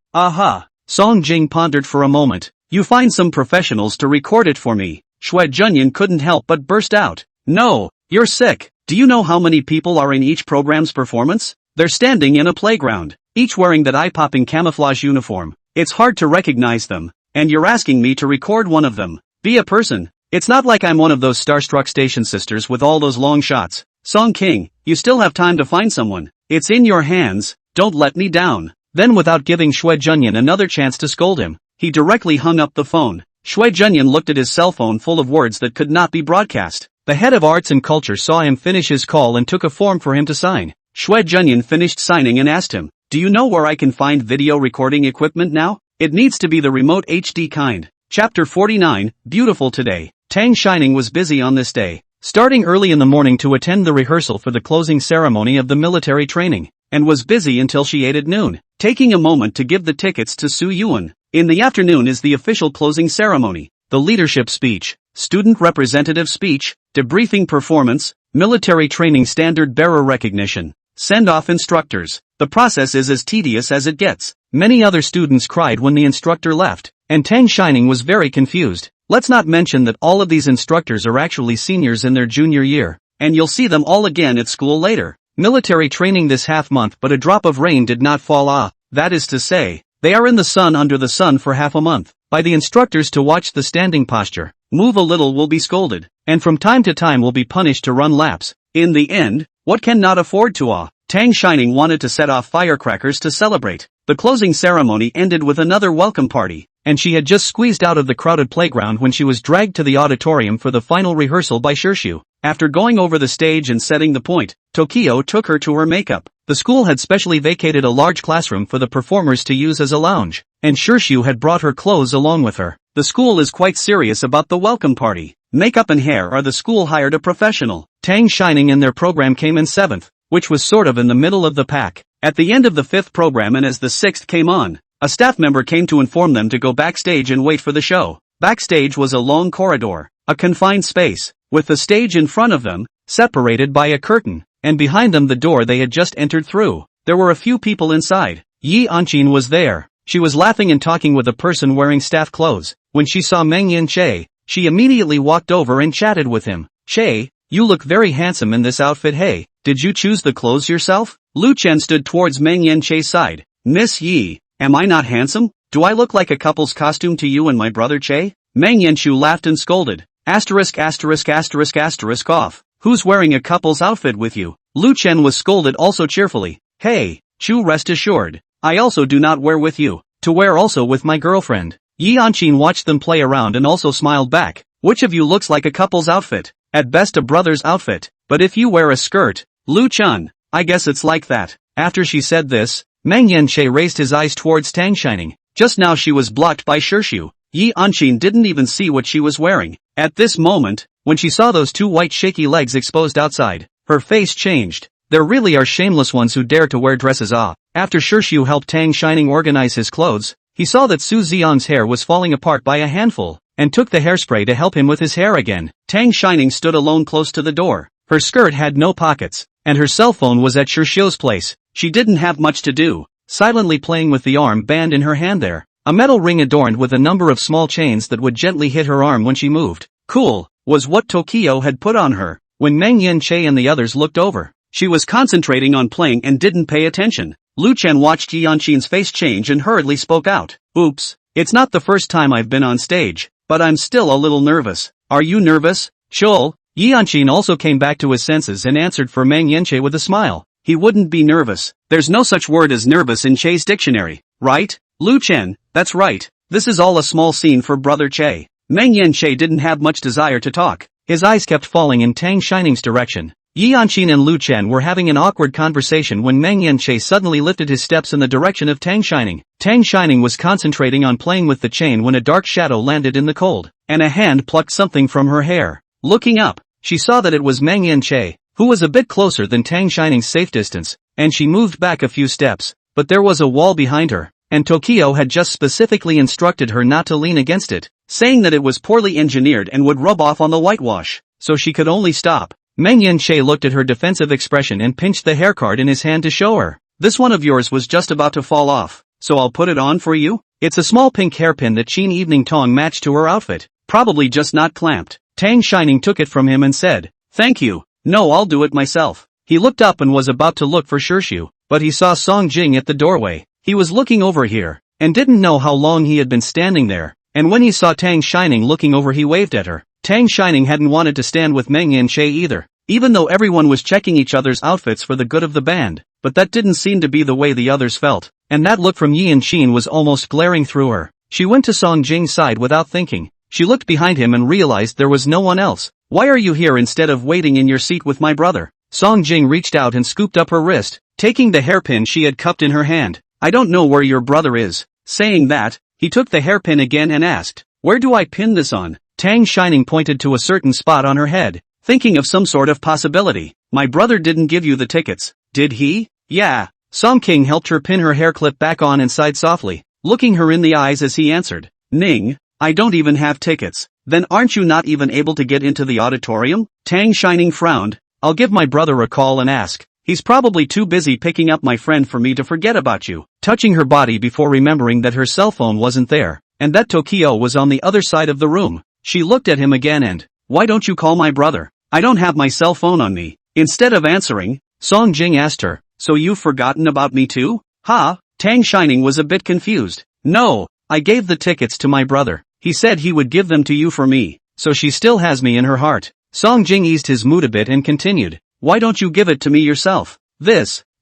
Song Jing pondered for a moment. You find some professionals to record it for me. Shue Junyan couldn't help but burst out. No, you're sick. Do you know how many people are in each program's performance? They're standing in a playground, each wearing that eye-popping camouflage uniform. It's hard to recognize them. And you're asking me to record one of them. Be a person. It's not like I'm one of those starstruck station sisters with all those long shots. Song King, you still have time to find someone. It's in your hands. Don't let me down. Then without giving Shue Junyan another chance to scold him, he directly hung up the phone. Shue Junyan looked at his cell phone full of words that could not be broadcast. The head of arts and culture saw him finish his call and took a form for him to sign. Shue Junyan finished signing and asked him, "Do you know where I can find video recording equipment now? It needs to be the remote HD kind." Chapter 49, Beautiful Today. Tang Shining was busy on this day, starting early in the morning to attend the rehearsal for the closing ceremony of the military training, and was busy until she ate at noon, taking a moment to give the tickets to Su Yuan. In the afternoon is the official closing ceremony, the leadership speech, student representative speech, debriefing performance, military training standard bearer recognition, send-off instructors. The process is as tedious as it gets. Many other students cried when the instructor left, and Tang Shining was very confused. Let's not mention that all of these instructors are actually seniors in their junior year, and you'll see them all again at school later. Military training this half month, but a drop of rain did not fall. That is to say, they are in the sun under the sun for half a month. By the instructors to watch the standing posture. Move a little will be scolded, and from time to time will be punished to run laps. In the end, what can not afford to Tang Shining wanted to set off firecrackers to celebrate. The closing ceremony ended with another welcome party, and she had just squeezed out of the crowded playground when she was dragged to the auditorium for the final rehearsal by Shirshu. After going over the stage and setting the point, Tokyo took her to her makeup. The school had specially vacated a large classroom for the performers to use as a lounge, and Shirshu had brought her clothes along with her. The school is quite serious about the welcome party. Makeup and hair are the school hired a professional. Tang Shining and their program came in 7th, which was sort of in the middle of the pack. At the end of the 5th program and as the 6th came on, a staff member came to inform them to go backstage and wait for the show. Backstage was a long corridor, a confined space, with the stage in front of them, separated by a curtain, and behind them the door they had just entered through. There were a few people inside. Yi Anchin was there. She was laughing and talking with a person wearing staff clothes. When she saw Meng Yanche, she immediately walked over and chatted with him. "Che, you look very handsome in this outfit. Hey, did you choose the clothes yourself?" Lu Chen stood towards Meng Yanche's side. "Miss Yi, am I not handsome? Do I look like a couple's costume to you and my brother Che?" Meng Yanchu laughed and scolded. Asterisk asterisk asterisk asterisk off. "Who's wearing a couple's outfit with you?" Lu Chen was scolded also cheerfully. "Hey, Chu, rest assured, I also do not wear with you, to wear also with my girlfriend." Yi Anchin watched them play around and also smiled back. "Which of you looks like a couple's outfit? At best a brother's outfit, but if you wear a skirt, Lu Chen, I guess it's like that." After she said this, Meng Yanche raised his eyes towards Tang Shining. Just now she was blocked by Shirshu. Yi Anchin didn't even see what she was wearing. At this moment, when she saw those two white shaky legs exposed outside, her face changed. There really are shameless ones who dare to wear dresses. After Shirshu helped Tang Shining organize his clothes, he saw that Su Xiang's hair was falling apart by a handful, and took the hairspray to help him with his hair again. Tang Shining stood alone close to the door. Her skirt had no pockets, and her cell phone was at Shirshu's place. She didn't have much to do, silently playing with the arm band in her hand there. A metal ring adorned with a number of small chains that would gently hit her arm when she moved. Cool, was what Tokyo had put on her. When Meng Yanche and the others looked over, she was concentrating on playing and didn't pay attention. Lu Chen watched Yi Anchin's face change and hurriedly spoke out. "Oops, it's not the first time I've been on stage, but I'm still a little nervous." "Are you nervous, Chol?" Yi Anchin also came back to his senses and answered for Meng Yanche with a smile. He wouldn't be nervous. There's no such word as nervous in Che's dictionary, right? Lu Chen, that's right. This is all a small scene for brother Che. Meng Yanche didn't have much desire to talk. His eyes kept falling in Tang Shining's direction. Yi Anchin and Lu Chen were having an awkward conversation when Meng Yanche suddenly lifted his steps in the direction of Tang Shining. Tang Shining was concentrating on playing with the chain when a dark shadow landed in the cold, and a hand plucked something from her hair. Looking up, she saw that it was Meng Yanche, who was a bit closer than Tang Shining's safe distance, and she moved back a few steps, but there was a wall behind her, and Tokyo had just specifically instructed her not to lean against it, saying that it was poorly engineered and would rub off on the whitewash, so she could only stop. Meng Yanche looked at her defensive expression and pinched the hair card in his hand to show her. "This one of yours was just about to fall off, so I'll put it on for you?" It's a small pink hairpin that Sheen Evening Tong matched to her outfit, probably just not clamped. Tang Shining took it from him and said, "Thank you. No, I'll do it myself." He looked up and was about to look for Shirshu, but he saw Song Jing at the doorway. He was looking over here, and didn't know how long he had been standing there, and when he saw Tang Shining looking over he waved at her. Tang Shining hadn't wanted to stand with Meng Yanche either, even though everyone was checking each other's outfits for the good of the band, but that didn't seem to be the way the others felt, and that look from Yi and Sheen was almost glaring through her. She went to Song Jing's side without thinking. She looked behind him and realized there was no one else. "Why are you here instead of waiting in your seat with my brother?" Song Jing reached out and scooped up her wrist, taking the hairpin she had cupped in her hand. "I don't know where your brother is." Saying that, he took the hairpin again and asked, "Where do I pin this on?" Tang Shining pointed to a certain spot on her head, thinking of some sort of possibility. "My brother didn't give you the tickets, did he?" "Yeah." Song King helped her pin her hair clip back on and sighed softly, looking her in the eyes as he answered, "Ning, I don't even have tickets." "Then aren't you not even able to get into the auditorium?" Tang Shining frowned. "I'll give my brother a call and ask. He's probably too busy picking up my friend for me to forget about you." Touching her body before remembering that her cell phone wasn't there, and that Tokyo was on the other side of the room, she looked at him again and, "Why don't you call my brother?" "I don't have my cell phone on me." Instead of answering, Song Jing asked her, "So you've forgotten about me too?" "Huh?" Tang Shining was a bit confused. "No, I gave the tickets to my brother. He said he would give them to you for me, so she still has me in her heart." Song Jing eased his mood a bit and continued, "Why don't you give it to me yourself?"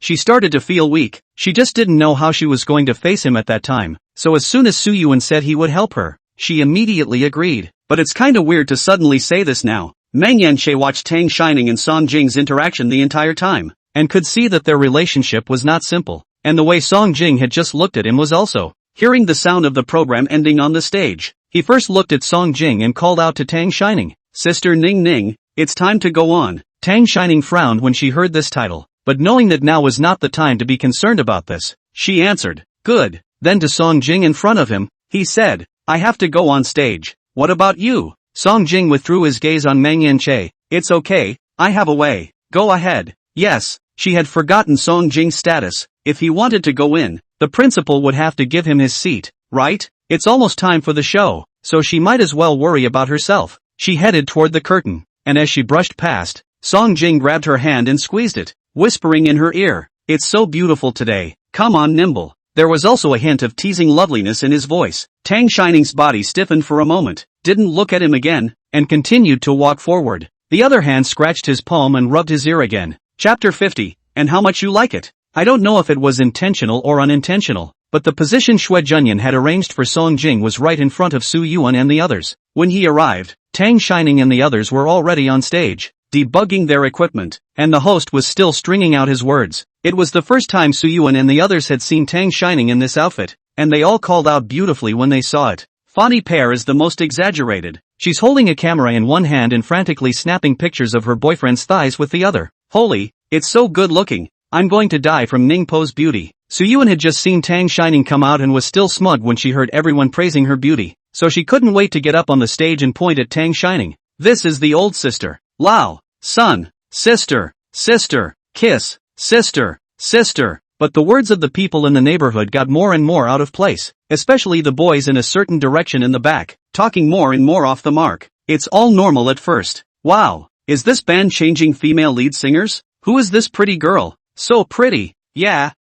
She started to feel weak. She just didn't know how she was going to face him at that time, so as soon as Su Yuan said he would help her, she immediately agreed. But it's kinda weird to suddenly say this now. Meng Yanche watched Tang Shining and Song Jing's interaction the entire time, and could see that their relationship was not simple, and the way Song Jing had just looked at him was also. Hearing the sound of the program ending on the stage, he first looked at Song Jing and called out to Tang Shining, "Sister Ning Ning, it's time to go on." Tang Shining frowned when she heard this title, but knowing that now was not the time to be concerned about this, she answered, "Good." Then to Song Jing in front of him, he said, "I have to go on stage. What about you?" Song Jing withdrew his gaze on Meng Yanche. "It's okay, I have a way. Go ahead." Yes, she had forgotten Song Jing's status. If he wanted to go in, the principal would have to give him his seat, right? It's almost time for the show, so she might as well worry about herself. She headed toward the curtain, and as she brushed past, Song Jing grabbed her hand and squeezed it, whispering in her ear, "It's so beautiful today, come on nimble." There was also a hint of teasing loveliness in his voice. Tang Shining's body stiffened for a moment, didn't look at him again, and continued to walk forward. The other hand scratched his palm and rubbed his ear again. Chapter 50, and how much you like it. I don't know if it was intentional or unintentional, but the position Xue Junyan had arranged for Song Jing was right in front of Su Yuan and the others. When he arrived, Tang Shining and the others were already on stage, debugging their equipment, and the host was still stringing out his words. It was the first time Su Yuan and the others had seen Tang Shining in this outfit, and they all called out beautifully when they saw it. Funny pair is the most exaggerated. She's holding a camera in one hand and frantically snapping pictures of her boyfriend's thighs with the other. Holy, it's so good looking. I'm going to die from Ning Po's beauty. Su Yuan had just seen Tang Shining come out and was still smug when she heard everyone praising her beauty, so she couldn't wait to get up on the stage and point at Tang Shining. This is the old sister. Lao, son, sister, sister, kiss, sister, sister. But the words of the people in the neighborhood got more and more out of place, especially the boys in a certain direction in the back, talking more and more off the mark. It's all normal at first. Wow, is this band changing female lead singers? Who is this pretty girl? So pretty. Yeah.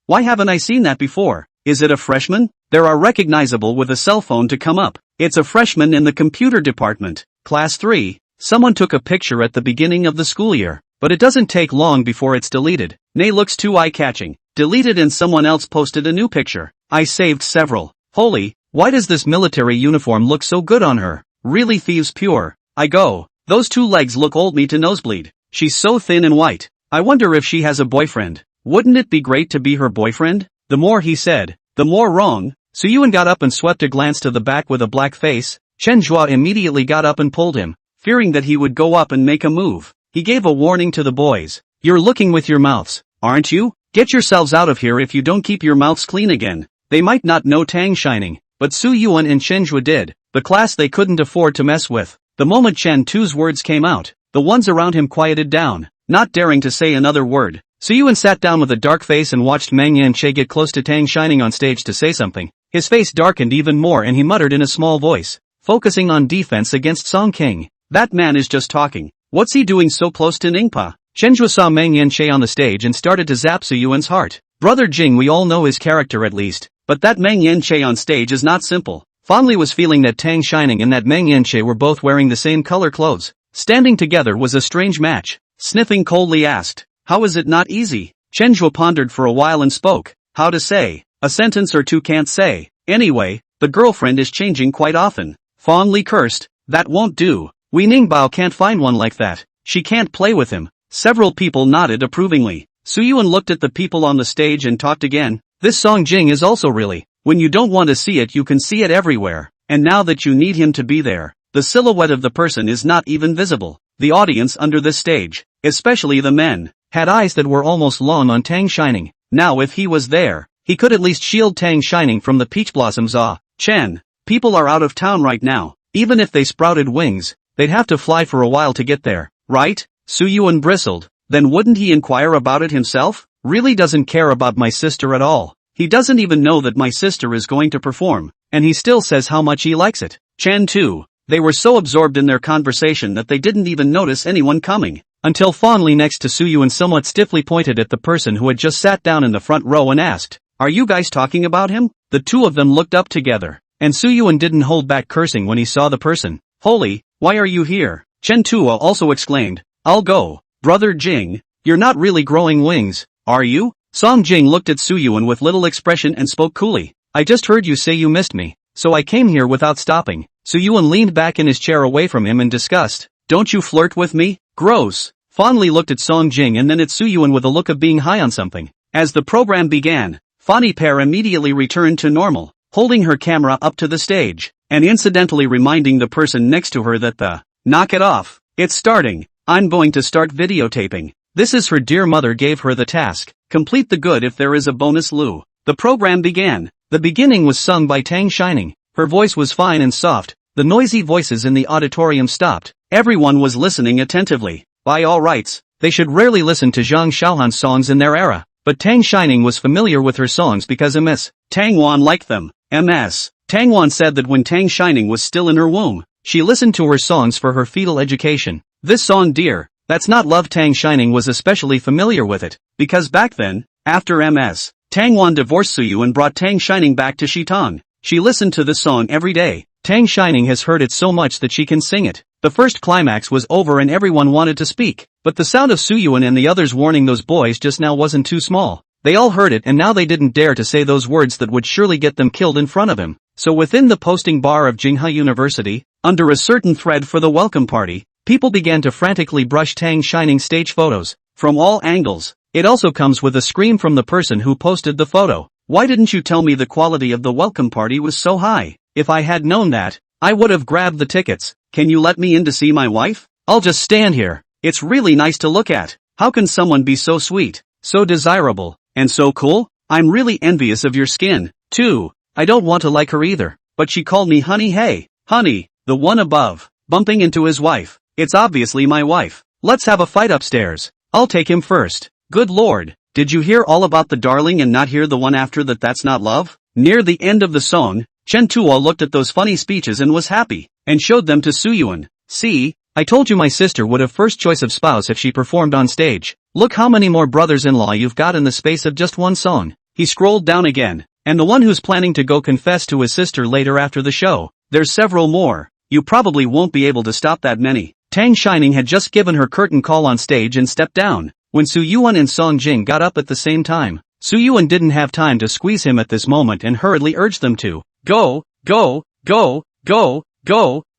Why haven't I seen that before? Is it a freshman? They are recognizable with a cell phone to come up. It's a freshman in the computer department. Class 3. Someone took a picture at the beginning of the school year, but it doesn't take long before it's deleted. Nay, looks too eye-catching. Deleted and someone else posted a new picture. I saved several. Holy, why does this military uniform look so good on her? Really thieves pure. I go. Those two legs look old me to nosebleed. She's so thin and white. I wonder if she has a boyfriend. Wouldn't it be great to be her boyfriend? The more he said, the more wrong. Su Yuan got up and swept a glance to the back with a black face. Chen Zhua immediately got up and pulled him, fearing that he would go up and make a move. He gave a warning to the boys. You're looking with your mouths, aren't you? Get yourselves out of here if you don't keep your mouths clean again. They might not know Tang Shining, but Su Yuan and Chen Zhua did, the class they couldn't afford to mess with. The moment Chen Tu's words came out, the ones around him quieted down, not daring to say another word. Suyuan sat down with a dark face and watched Mang Yanche get close to Tang Shining on stage to say something. His face darkened even more and he muttered in a small voice, focusing on defense against Song King. That man is just talking. What's he doing so close to Ningpa? Chenjue saw Mang Yanche on the stage and started to zap Suyuan's heart. Brother Jing, we all know his character at least, but that Mang Yanche on stage is not simple. Fondly was feeling that Tang Shining and that Mang Yanche were both wearing the same color clothes. Standing together was a strange match. Sniffing coldly asked, how is it not easy? Chenjue pondered for a while and spoke. How to say? A sentence or two can't say. Anyway, the girlfriend is changing quite often. Fondly cursed, that won't do. Wei Ningbao can't find one like that. She can't play with him. Several people nodded approvingly. Suyuan looked at the people on the stage and talked again. This Song Jing is also really, when you don't want to see it you can see it everywhere. And now that you need him to be there, the silhouette of the person is not even visible. The audience under this stage, especially the men, had eyes that were almost long on Tang Shining. Now if he was there, he could at least shield Tang Shining from the peach blossoms. Chen, people are out of town right now. Even if they sprouted wings, they'd have to fly for a while to get there, right? Suyuan bristled. Then wouldn't he inquire about it himself? Really doesn't care about my sister at all. He doesn't even know that my sister is going to perform, and he still says how much he likes it. Chen too. They were so absorbed in their conversation that they didn't even notice anyone coming, until fondly next to Suyuan somewhat stiffly pointed at the person who had just sat down in the front row and asked, are you guys talking about him? The two of them looked up together, and Suyuan didn't hold back cursing when he saw the person. Holy, why are you here? Chen Tua also exclaimed, I'll go. Brother Jing, you're not really growing wings, are you? Song Jing looked at Suyuan with little expression and spoke coolly. I just heard you say you missed me, so I came here without stopping. Suyuan leaned back in his chair away from him in disgust. Don't you flirt with me? Gross. Fondly looked at Song Jing and then at Suyuan with a look of being high on something. As the program began, Fanny Pair immediately returned to normal, holding her camera up to the stage, and incidentally reminding the person next to her that knock it off, it's starting. I'm going to start videotaping. This is her dear mother gave her the task. Complete the good if there is a bonus Lu. The program began. The beginning was sung by Tang Shining. Her voice was fine and soft. The noisy voices in the auditorium stopped. Everyone was listening attentively. By all rights, they should rarely listen to Zhang Xiaohan's songs in their era. But Tang Shining was familiar with her songs because Ms. Tang Wan liked them. Ms. Tang Wan said that when Tang Shining was still in her womb, she listened to her songs for her fetal education. This song Dear, That's Not Love, Tang Shining was especially familiar with it, because back then, after Ms. Tang Wan divorced Suyu and brought Tang Shining back to Shitong, she listened to this song every day. Tang Shining has heard it so much that she can sing it. The first climax was over and everyone wanted to speak, but the sound of Suyuan and the others warning those boys just now wasn't too small. They all heard it and now they didn't dare to say those words that would surely get them killed in front of him. So within the posting bar of Jinghe University, under a certain thread for the welcome party, people began to frantically brush Tang Shining stage photos, from all angles. It also comes with a scream from the person who posted the photo. Why didn't you tell me the quality of the welcome party was so high? If I had known that, I would have grabbed the tickets. Can you let me in to see my wife? I'll just stand here. It's really nice to look at. How can someone be so sweet, so desirable, and so cool? I'm really envious of your skin, too. I don't want to like her either, but she called me honey. Hey, honey, the one above, bumping into his wife. It's obviously my wife. Let's have a fight upstairs. I'll take him first. Good lord, did you hear all about the darling and not hear the one after that? That's not love? Near the end of the song, Chen Tuo looked at those funny speeches and was happy, and showed them to Suyuan. See, I told you my sister would have first choice of spouse if she performed on stage. Look how many more brothers-in-law you've got in the space of just one song. He scrolled down again, and the one who's planning to go confess to his sister later after the show. There's several more. You probably won't be able to stop that many. Tang Shining had just given her curtain call on stage and stepped down, when Suyuan and Song Jing got up at the same time. Suyuan didn't have time to squeeze him at this moment and hurriedly urged them to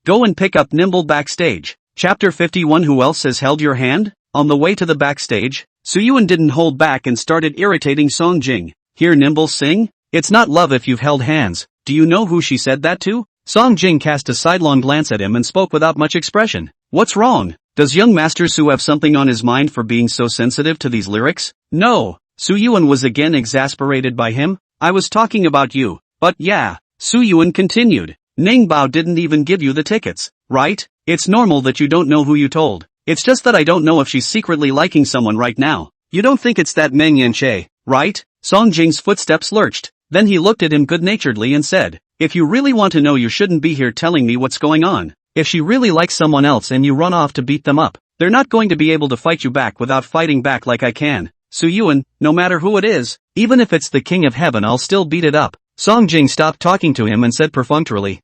go and pick up Nimble backstage. Chapter 51. Who else has held your hand? On the way to the backstage, Suyuan didn't hold back and started irritating Song Jing. Hear Nimble sing? It's not love if you've held hands. Do you know who she said that to? Song Jing cast a sidelong glance at him and spoke without much expression. What's wrong? Does young Master Su have something on his mind for being so sensitive to these lyrics? No. Suyuan was again exasperated by him. I was talking about you. But yeah. Suyuan continued. Ningbao didn't even give you the tickets, right? It's normal that you don't know who you told. It's just that I don't know if she's secretly liking someone right now. You don't think it's that Meng Yanche, right? Song Jing's footsteps lurched. Then he looked at him good-naturedly and said, if you really want to know, you shouldn't be here telling me what's going on. If she really likes someone else and you run off to beat them up, they're not going to be able to fight you back without fighting back like I can. Su Yuan, no matter who it is, even if it's the King of Heaven, I'll still beat it up. Song Jing stopped talking to him and said perfunctorily,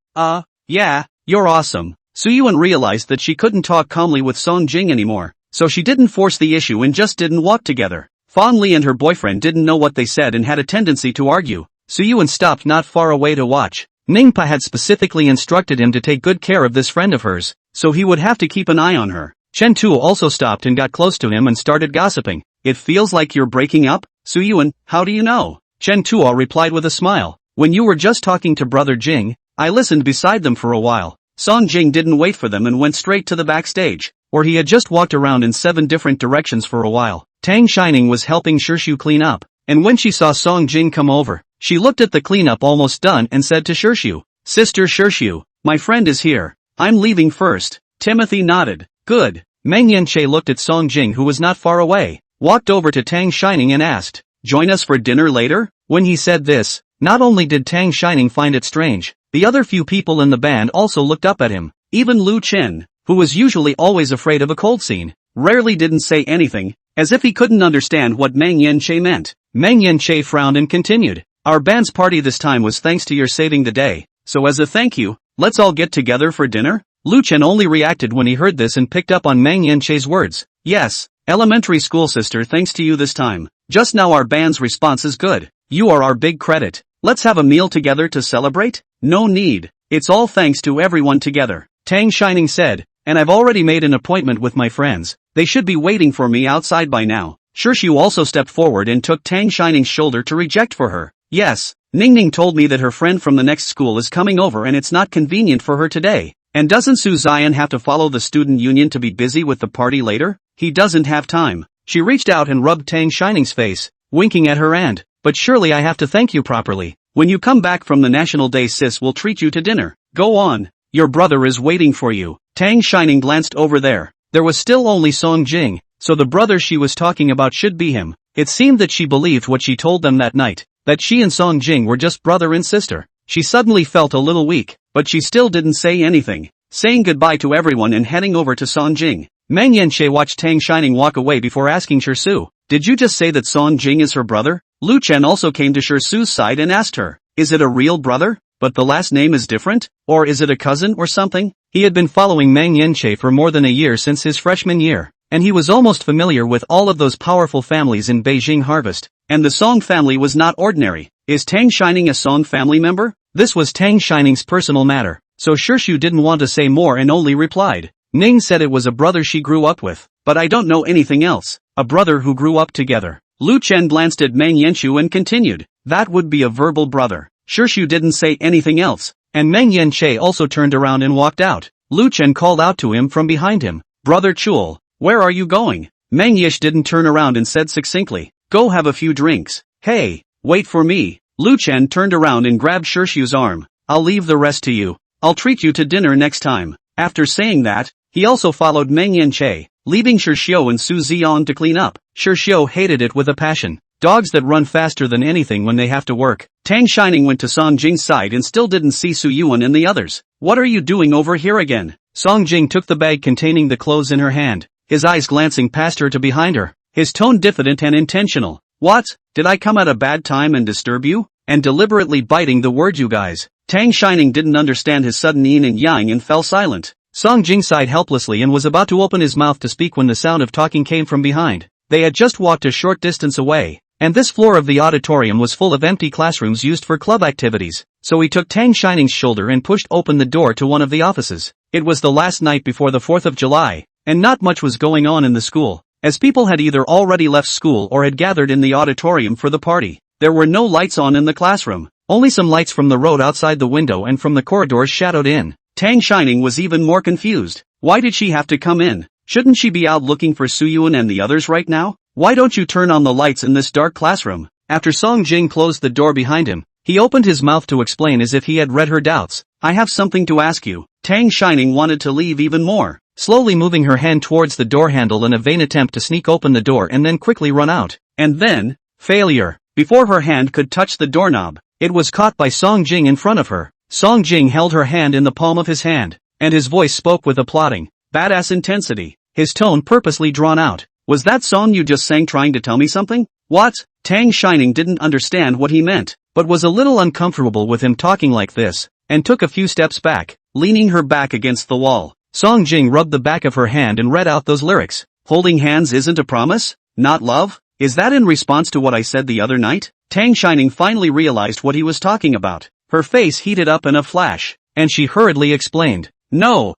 yeah, you're awesome. Su Yuan realized that she couldn't talk calmly with Song Jing anymore, so she didn't force the issue and just didn't walk together. Fan Li and her boyfriend didn't know what they said and had a tendency to argue. Su Yuan stopped not far away to watch. Ningpa had specifically instructed him to take good care of this friend of hers, so he would have to keep an eye on her. Chen Tu also stopped and got close to him and started gossiping. It feels like you're breaking up? Su Yuan, how do you know? Chen Tu replied with a smile. When you were just talking to Brother Jing, I listened beside them for a while. Song Jing didn't wait for them and went straight to the backstage, where he had just walked around in 7 different directions for a while. Tang Shining was helping Shirshu clean up, and when she saw Song Jing come over, she looked at the cleanup almost done and said to Shirshu, Sister Shirshu, my friend is here. I'm leaving first. Timothy nodded. Good. Meng Yanche looked at Song Jing, who was not far away, walked over to Tang Shining and asked, join us for dinner later? When he said this, not only did Tang Shining find it strange, the other few people in the band also looked up at him. Even Lu Chen, who was usually always afraid of a cold scene, rarely didn't say anything, as if he couldn't understand what Meng Yanche meant. Meng Yanche frowned and continued, our band's party this time was thanks to your saving the day, so as a thank you, let's all get together for dinner? Lu Chen only reacted when he heard this and picked up on Meng Yanche's words. Yes, elementary school sister, thanks to you this time. Just now our band's response is good. You are our big credit. Let's have a meal together to celebrate? No need. It's all thanks to everyone together. Tang Shining said, and I've already made an appointment with my friends. They should be waiting for me outside by now. Shirshu also stepped forward and took Tang Shining's shoulder to reject for her. Yes, Ningning told me that her friend from the next school is coming over and it's not convenient for her today. And doesn't Su Zion have to follow the student union to be busy with the party later? He doesn't have time. She reached out and rubbed Tang Shining's face, winking at her and, but surely I have to thank you properly. When you come back from the National Day, sis will treat you to dinner. Go on. Your brother is waiting for you. Tang Shining glanced over there. There was still only Song Jing, so the brother she was talking about should be him. It seemed that she believed what she told them that night, that she and Song Jing were just brother and sister. She suddenly felt a little weak, but she still didn't say anything, saying goodbye to everyone and heading over to Song Jing. Meng Yanche watched Tang Shining walk away before asking Shirsu, did you just say that Song Jing is her brother? Lu Chen also came to Shirsu's side and asked her, is it a real brother, but the last name is different? Or is it a cousin or something? He had been following Meng Yanche for more than a year since his freshman year, and he was almost familiar with all of those powerful families in Beijing Harvest, and the Song family was not ordinary. Is Tang Shining a Song family member? This was Tang Shining's personal matter, so Shirshu didn't want to say more and only replied, Ning said it was a brother she grew up with, but I don't know anything else. A brother who grew up together. Lu Chen glanced at Meng Yanchu and continued, that would be a verbal brother. Shirshu didn't say anything else, and Meng Yanche also turned around and walked out. Lu Chen called out to him from behind him, Brother Chul, where are you going? Meng Yish didn't turn around and said succinctly, go have a few drinks. Hey, wait for me. Lu Chen turned around and grabbed Shirshu's arm, I'll leave the rest to you. I'll treat you to dinner next time. After saying that, he also followed Meng Yanche, leaving Shirshio and Su Zion to clean up. Shirshio hated it with a passion. Dogs that run faster than anything when they have to work. Tang Shining went to Song Jing's side and still didn't see Su Yuan and the others. What are you doing over here again? Song Jing took the bag containing the clothes in her hand, his eyes glancing past her to behind her, his tone diffident and intentional. What? Did I come at a bad time and disturb you? And deliberately biting the word you guys. Tang Shining didn't understand his sudden yin and yang and fell silent. Song Jing sighed helplessly and was about to open his mouth to speak when the sound of talking came from behind. They had just walked a short distance away, and this floor of the auditorium was full of empty classrooms used for club activities, so he took Tang Shining's shoulder and pushed open the door to one of the offices. It was the last night before the 4th of July, and not much was going on in the school, as people had either already left school or had gathered in the auditorium for the party. There were no lights on in the classroom, only some lights from the road outside the window and from the corridors shadowed in. Tang Shining was even more confused. Why did she have to come in? Shouldn't she be out looking for Su Yuan and the others right now? Why don't you turn on the lights in this dark classroom? After Song Jing closed the door behind him, he opened his mouth to explain as if he had read her doubts. I have something to ask you. Tang Shining wanted to leave even more, slowly moving her hand towards the door handle in a vain attempt to sneak open the door and then quickly run out. And then, failure. Before her hand could touch the doorknob, it was caught by Song Jing in front of her. Song Jing held her hand in the palm of his hand, and his voice spoke with applauding, badass intensity, his tone purposely drawn out. Was that song you just sang trying to tell me something? What? Tang Shining didn't understand what he meant, but was a little uncomfortable with him talking like this, and took a few steps back, leaning her back against the wall. Song Jing rubbed the back of her hand and read out those lyrics. Holding hands isn't a promise? Not love? Is that in response to what I said the other night? Tang Shining finally realized what he was talking about. Her face heated up in a flash, and she hurriedly explained. No,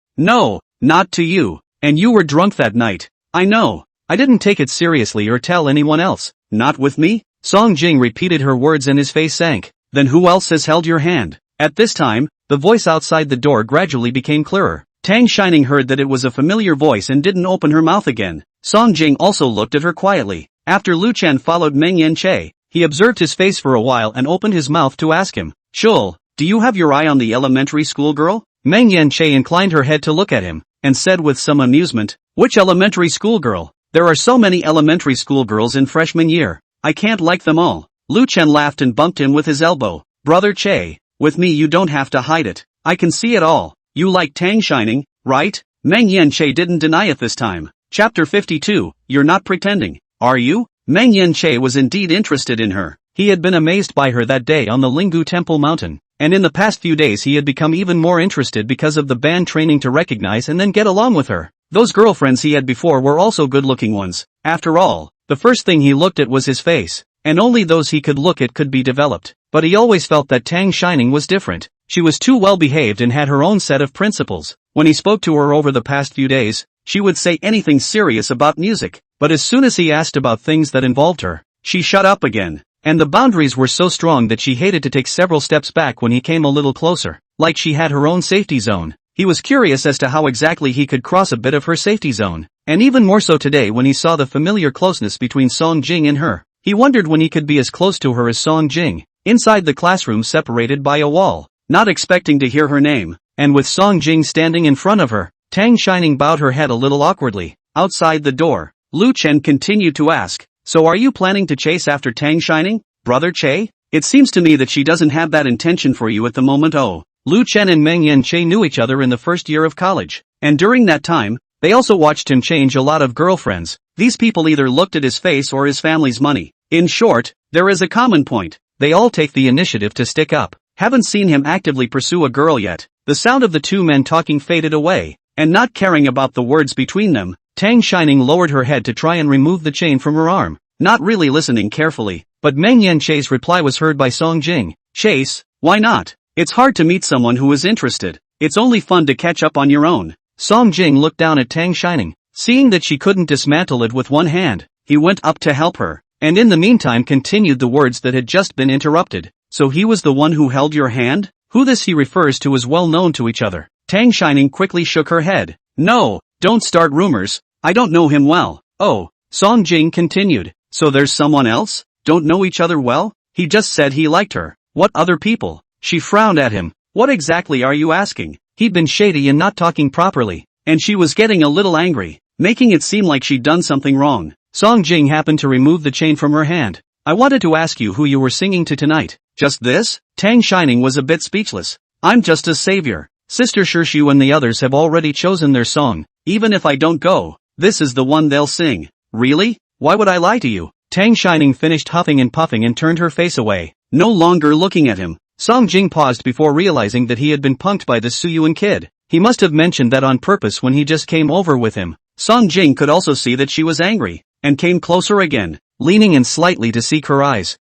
not to you. And you were drunk that night. I know. I didn't take it seriously or tell anyone else. Not with me? Song Jing repeated her words and his face sank. Then who else has held your hand? At this time, the voice outside the door gradually became clearer. Tang Shining heard that it was a familiar voice and didn't open her mouth again. Song Jing also looked at her quietly. After Lu Chen followed Meng Yanche, he observed his face for a while and opened his mouth to ask him, Shul, do you have your eye on the elementary school girl? Meng Yanche inclined her head to look at him, and said with some amusement, which elementary school girl? There are so many elementary school girls in freshman year. I can't like them all. Lu Chen laughed and bumped him with his elbow. Brother Che, with me you don't have to hide it. I can see it all. You like Tang Shining, right? Meng Yanche didn't deny it this time. Chapter 52, You're not pretending, are you? Meng Yanche was indeed interested in her. He had been amazed by her that day on the Linggu Temple Mountain, and in the past few days he had become even more interested because of the band training to recognize and then get along with her. Those girlfriends he had before were also good-looking ones. After all, the first thing he looked at was his face, and only those he could look at could be developed. But he always felt that Tang Shining was different. She was too well-behaved and had her own set of principles. When he spoke to her over the past few days, she would say anything serious about music, but as soon as he asked about things that involved her, she shut up again. And the boundaries were so strong that she hated to take several steps back when he came a little closer, like she had her own safety zone. He was curious as to how exactly he could cross a bit of her safety zone, and even more so today when he saw the familiar closeness between Song Jing and her. He wondered when he could be as close to her as Song Jing, inside the classroom separated by a wall, not expecting to hear her name, and with Song Jing standing in front of her. Tang Shining bowed her head a little awkwardly. Outside the door, Lu Chen continued to ask, so are you planning to chase after Tang Shining, Brother Che? It seems to me that she doesn't have that intention for you at the moment. Oh. Lu Chen and Meng Yanche knew each other in the first year of college, and during that time, they also watched him change a lot of girlfriends. These people either looked at his face or his family's money. In short, there is a common point. They all take the initiative to stick up. Haven't seen him actively pursue a girl yet. The sound of the two men talking faded away, and not caring about the words between them, Tang Shining lowered her head to try and remove the chain from her arm, not really listening carefully, but Meng Yanche's reply was heard by Song Jing. Chase, why not? It's hard to meet someone who is interested. It's only fun to catch up on your own. Song Jing looked down at Tang Shining. Seeing that she couldn't dismantle it with one hand, he went up to help her, and in the meantime continued the words that had just been interrupted. So he was the one who held your hand? Who this he refers to is well known to each other. Tang Shining quickly shook her head. No, don't start rumors. I don't know him well. Oh, Song Jing continued. So there's someone else? Don't know each other well? He just said he liked her. What other people? She frowned at him. What exactly are you asking? He'd been shady and not talking properly, and she was getting a little angry, making it seem like she'd done something wrong. Song Jing happened to remove the chain from her hand. I wanted to ask you who you were singing to tonight. Just this? Tang Shining was a bit speechless. I'm just a savior. Sister Shirshu and the others have already chosen their song. Even if I don't go, this is the one they'll sing. Really? Why would I lie to you? Tang Shining finished huffing and puffing and turned her face away, no longer looking at him. Song Jing paused before realizing that he had been punked by the Suyuan kid. He must have mentioned that on purpose when he just came over with him. Song Jing could also see that she was angry, and came closer again, leaning in slightly to seek her eyes.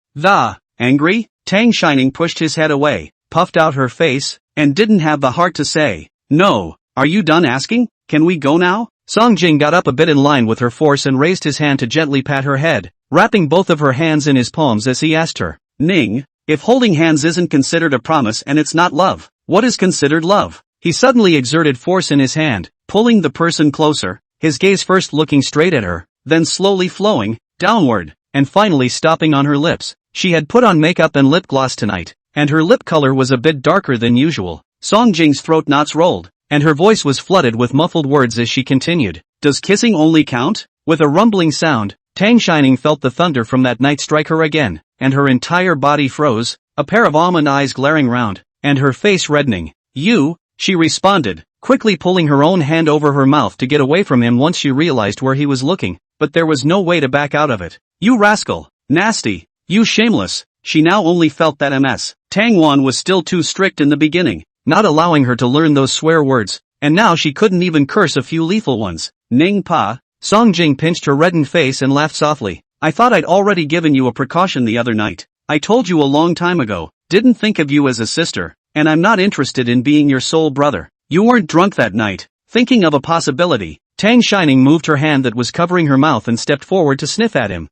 Angry? Tang Shining pushed his head away, puffed out her face, and didn't have the heart to say, no. Are you done asking? Can we go now? Song Jing got up a bit in line with her force and raised his hand to gently pat her head, wrapping both of her hands in his palms as he asked her, Ning, if holding hands isn't considered a promise and it's not love, what is considered love? He suddenly exerted force in his hand, pulling the person closer, his gaze first looking straight at her, then slowly flowing downward, and finally stopping on her lips. She had put on makeup and lip gloss tonight, and her lip color was a bit darker than usual. Song Jing's throat knots rolled, and her voice was flooded with muffled words as she continued. Does kissing only count? With a rumbling sound, Tang Shining felt the thunder from that night strike her again, and her entire body froze, a pair of almond eyes glaring round, and her face reddening. You, she responded, quickly pulling her own hand over her mouth to get away from him once she realized where he was looking, but there was no way to back out of it. You rascal! Nasty! You shameless! She now only felt that Ms. Tang Wan was still too strict in the beginning, not allowing her to learn those swear words, and now she couldn't even curse a few lethal ones. Ning Pa. Song Jing pinched her reddened face and laughed softly. I thought I'd already given you a precaution the other night. I told you a long time ago, didn't think of you as a sister, and I'm not interested in being your soul brother. You weren't drunk that night. Thinking of a possibility, Tang Shining moved her hand that was covering her mouth and stepped forward to sniff at him.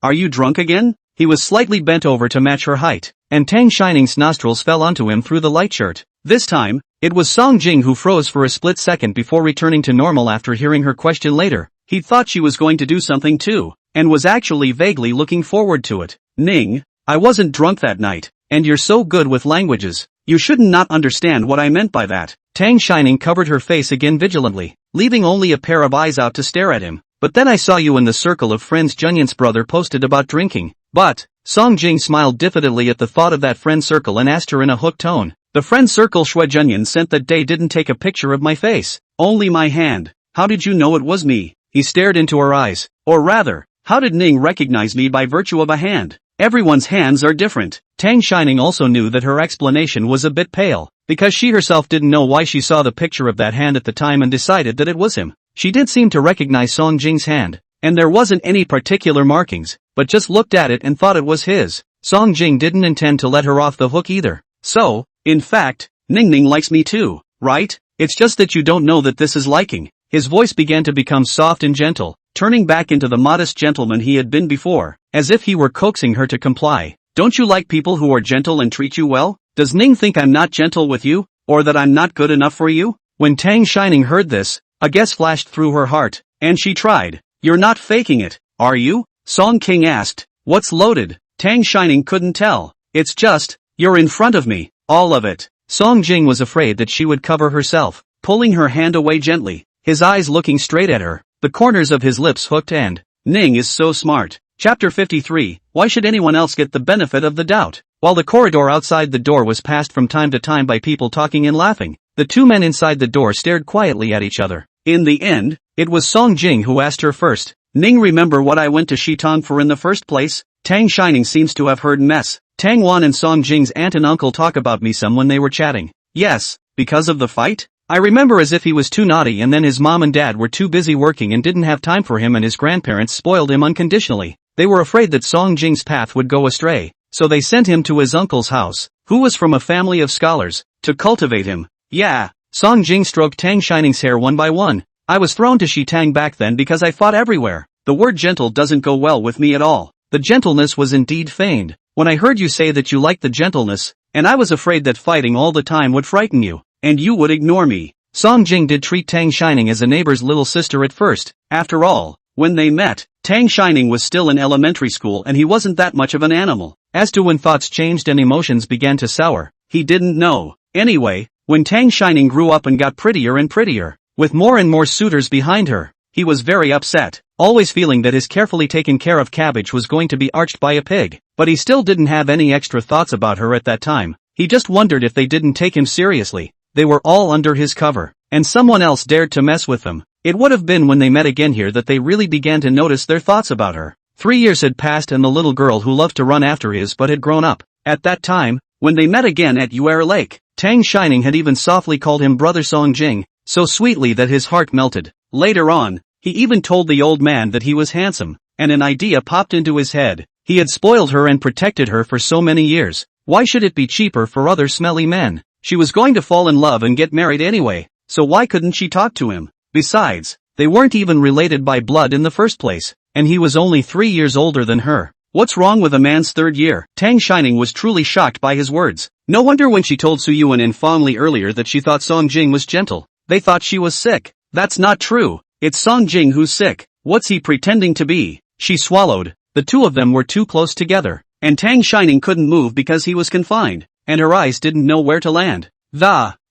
Are you drunk again? He was slightly bent over to match her height, and Tang Shining's nostrils fell onto him through the light shirt. This time, it was Song Jing who froze for a split second before returning to normal after hearing her question later. He thought she was going to do something too, and was actually vaguely looking forward to it. Ning, I wasn't drunk that night, and you're so good with languages. You shouldn't not understand what I meant by that. Tang Shining covered her face again vigilantly, leaving only a pair of eyes out to stare at him. But then I saw you in the circle of friends Junyin's brother posted about drinking. But, Song Jing smiled diffidently at the thought of that friend circle and asked her in a hooked tone. The friend circle Shui Junyin sent that day didn't take a picture of my face, only my hand. How did you know it was me? He stared into her eyes. Or rather, how did Ning recognize me by virtue of a hand? Everyone's hands are different. Tang Shining also knew that her explanation was a bit pale, because she herself didn't know why she saw the picture of that hand at the time and decided that it was him. She did seem to recognize Song Jing's hand, and there wasn't any particular markings, but just looked at it and thought it was his. Song Jing didn't intend to let her off the hook either. So, in fact, Ning likes me too, right? It's just that you don't know that this is liking. His voice began to become soft and gentle, turning back into the modest gentleman he had been before, as if he were coaxing her to comply. Don't you like people who are gentle and treat you well? Does Ning think I'm not gentle with you, or that I'm not good enough for you? When Tang Shining heard this, a guess flashed through her heart, and she tried. You're not faking it, are you? Song King asked. What's loaded? Tang Shining couldn't tell. It's just, you're in front of me, all of it. Song Jing was afraid that she would cover herself, pulling her hand away gently, his eyes looking straight at her, the corners of his lips hooked and, Ning is so smart. Chapter 53, Why should anyone else get the benefit of the doubt? While the corridor outside the door was passed from time to time by people talking and laughing, the two men inside the door stared quietly at each other. In the end, it was Song Jing who asked her first. Ning, remember what I went to Shitong for in the first place? Tang Shining seems to have heard Ms. Tang Wan and Song Jing's aunt and uncle talk about me some when they were chatting. Yes, because of the fight? I remember as if he was too naughty and then his mom and dad were too busy working and didn't have time for him and his grandparents spoiled him unconditionally. They were afraid that Song Jing's path would go astray, so they sent him to his uncle's house, who was from a family of scholars, to cultivate him. Yeah, Song Jing stroked Tang Shining's hair one by one. I was thrown to Shitang back then because I fought everywhere. The word gentle doesn't go well with me at all. The gentleness was indeed feigned. When I heard you say that you liked the gentleness, and I was afraid that fighting all the time would frighten you, and you would ignore me. Song Jing did treat Tang Shining as a neighbor's little sister at first. After all, when they met, Tang Shining was still in elementary school and he wasn't that much of an animal. As to when thoughts changed and emotions began to sour, he didn't know. Anyway, when Tang Shining grew up and got prettier and prettier, with more and more suitors behind her, he was very upset, always feeling that his carefully taken care of cabbage was going to be arched by a pig. But he still didn't have any extra thoughts about her at that time. He just wondered if they didn't take him seriously. They were all under his cover, and someone else dared to mess with them. It would have been when they met again here that they really began to notice their thoughts about her. 3 years had passed and the little girl who loved to run after his but had grown up. At that time, when they met again at Heir Lake, Tang Shining had even softly called him Brother Song Jing, so sweetly that his heart melted. Later on, he even told the old man that he was handsome, and an idea popped into his head. He had spoiled her and protected her for so many years. Why should it be cheaper for other smelly men? She was going to fall in love and get married anyway, so why couldn't she talk to him? Besides, they weren't even related by blood in the first place, and he was only 3 years older than her. What's wrong with a man's third year? Tang Shining was truly shocked by his words. No wonder when she told Su Yuan and Fong Li earlier that she thought Song Jing was gentle, they thought she was sick. That's not true. It's Song Jing who's sick. What's he pretending to be? She swallowed. The two of them were too close together, and Tang Shining couldn't move because he was confined, and her eyes didn't know where to land.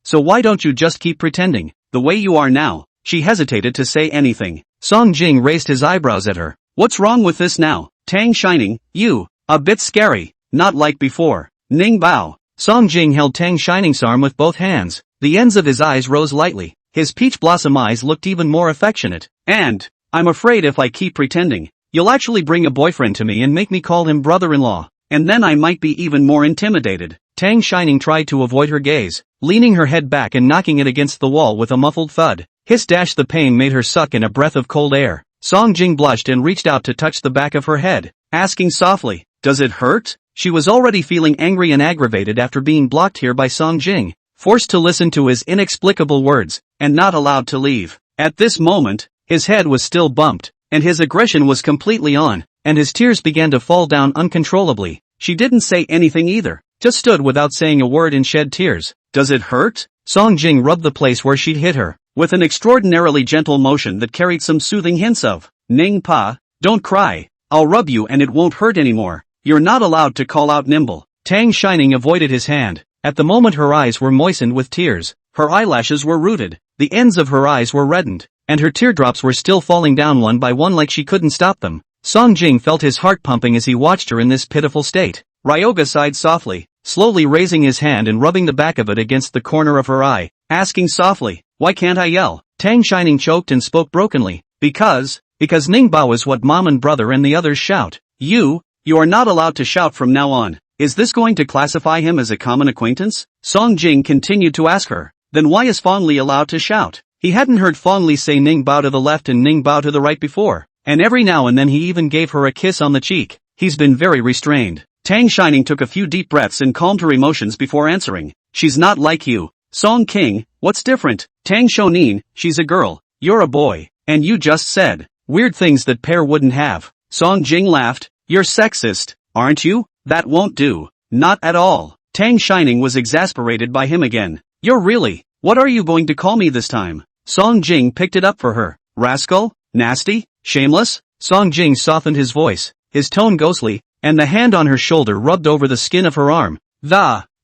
so why don't you just keep pretending, the way you are now? She hesitated to say anything. Song Jing raised his eyebrows at her. What's wrong with this now? Tang Shining, you, a bit scary, not like before. Ning Bao. Song Jing held Tang Shining's arm with both hands. The ends of his eyes rose lightly. His peach blossom eyes looked even more affectionate. And, I'm afraid if I keep pretending, you'll actually bring a boyfriend to me and make me call him brother-in-law. And then I might be even more intimidated. Tang Shining tried to avoid her gaze, leaning her head back and knocking it against the wall with a muffled thud. Hiss dash the pain made her suck in a breath of cold air. Song Jing blushed and reached out to touch the back of her head, asking softly, does it hurt? She was already feeling angry and aggravated after being blocked here by Song Jing, forced to listen to his inexplicable words, and not allowed to leave. At this moment, his head was still bumped, and his aggression was completely on, and his tears began to fall down uncontrollably. She didn't say anything either, just stood without saying a word and shed tears. Does it hurt? Song Jing rubbed the place where she'd hit her, with an extraordinarily gentle motion that carried some soothing hints of, Ning Pa, don't cry, I'll rub you and it won't hurt anymore. You're not allowed to call out nimble. Tang Shining avoided his hand. At the moment her eyes were moistened with tears, her eyelashes were rooted, the ends of her eyes were reddened, and her teardrops were still falling down one by one like she couldn't stop them. Song Jing felt his heart pumping as he watched her in this pitiful state. Ryoga sighed softly, slowly raising his hand and rubbing the back of it against the corner of her eye, asking softly, why can't I yell? Tang Shining choked and spoke brokenly, because Ning Bao is what mom and brother and the others shout. You are not allowed to shout from now on. Is this going to classify him as a common acquaintance? Song Jing continued to ask her. Then why is Fong Li allowed to shout? He hadn't heard Fong Li say Ning Bao to the left and Ning Bao to the right before, and every now and then he even gave her a kiss on the cheek. He's been very restrained. Tang Shining took a few deep breaths and calmed her emotions before answering. She's not like you. Song King, what's different? Tang Shonin, she's a girl, you're a boy, and you just said weird things that pair wouldn't have. Song Jing laughed. You're sexist, aren't you? That won't do. Not at all. Tang Shining was exasperated by him again. You're really, what are you going to call me this time? Song Jing picked it up for her. Rascal? Nasty? Shameless? Song Jing softened his voice, his tone ghostly, and the hand on her shoulder rubbed over the skin of her arm.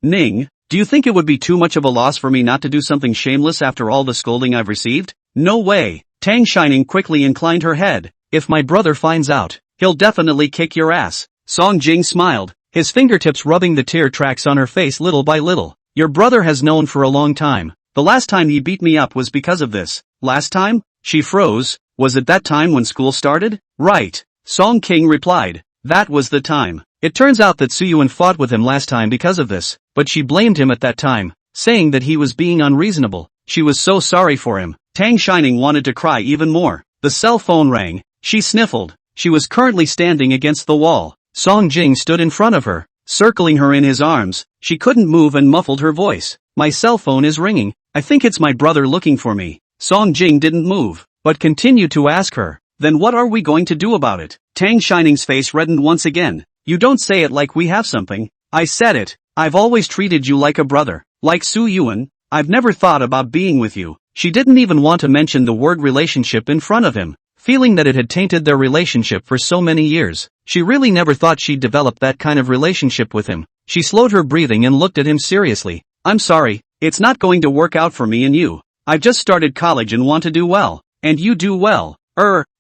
Ning, do you think it would be too much of a loss for me not to do something shameless after all the scolding I've received? No way. Tang Shining quickly inclined her head. If my brother finds out, he'll definitely kick your ass. Song Jing smiled, his fingertips rubbing the tear tracks on her face little by little. Your brother has known for a long time. The last time he beat me up was because of this. Last time? She froze. Was it that time when school started? Right. Song King replied. That was the time. It turns out that Suyuan fought with him last time because of this, but she blamed him at that time, saying that he was being unreasonable. She was so sorry for him. Tang Shining wanted to cry even more. The cell phone rang. She sniffled. She was currently standing against the wall. Song Jing stood in front of her, circling her in his arms. She couldn't move and muffled her voice. My cell phone is ringing. I think it's my brother looking for me. Song Jing didn't move, but continued to ask her. Then what are we going to do about it? Tang Shining's face reddened once again. You don't say it like we have something. I said it. I've always treated you like a brother. Like Su Yuan. I've never thought about being with you. She didn't even want to mention the word relationship in front of him, feeling that it had tainted their relationship for so many years. She really never thought she'd develop that kind of relationship with him. She slowed her breathing and looked at him seriously. I'm sorry, it's not going to work out for me and you. I've just started college and want to do well. And you do well.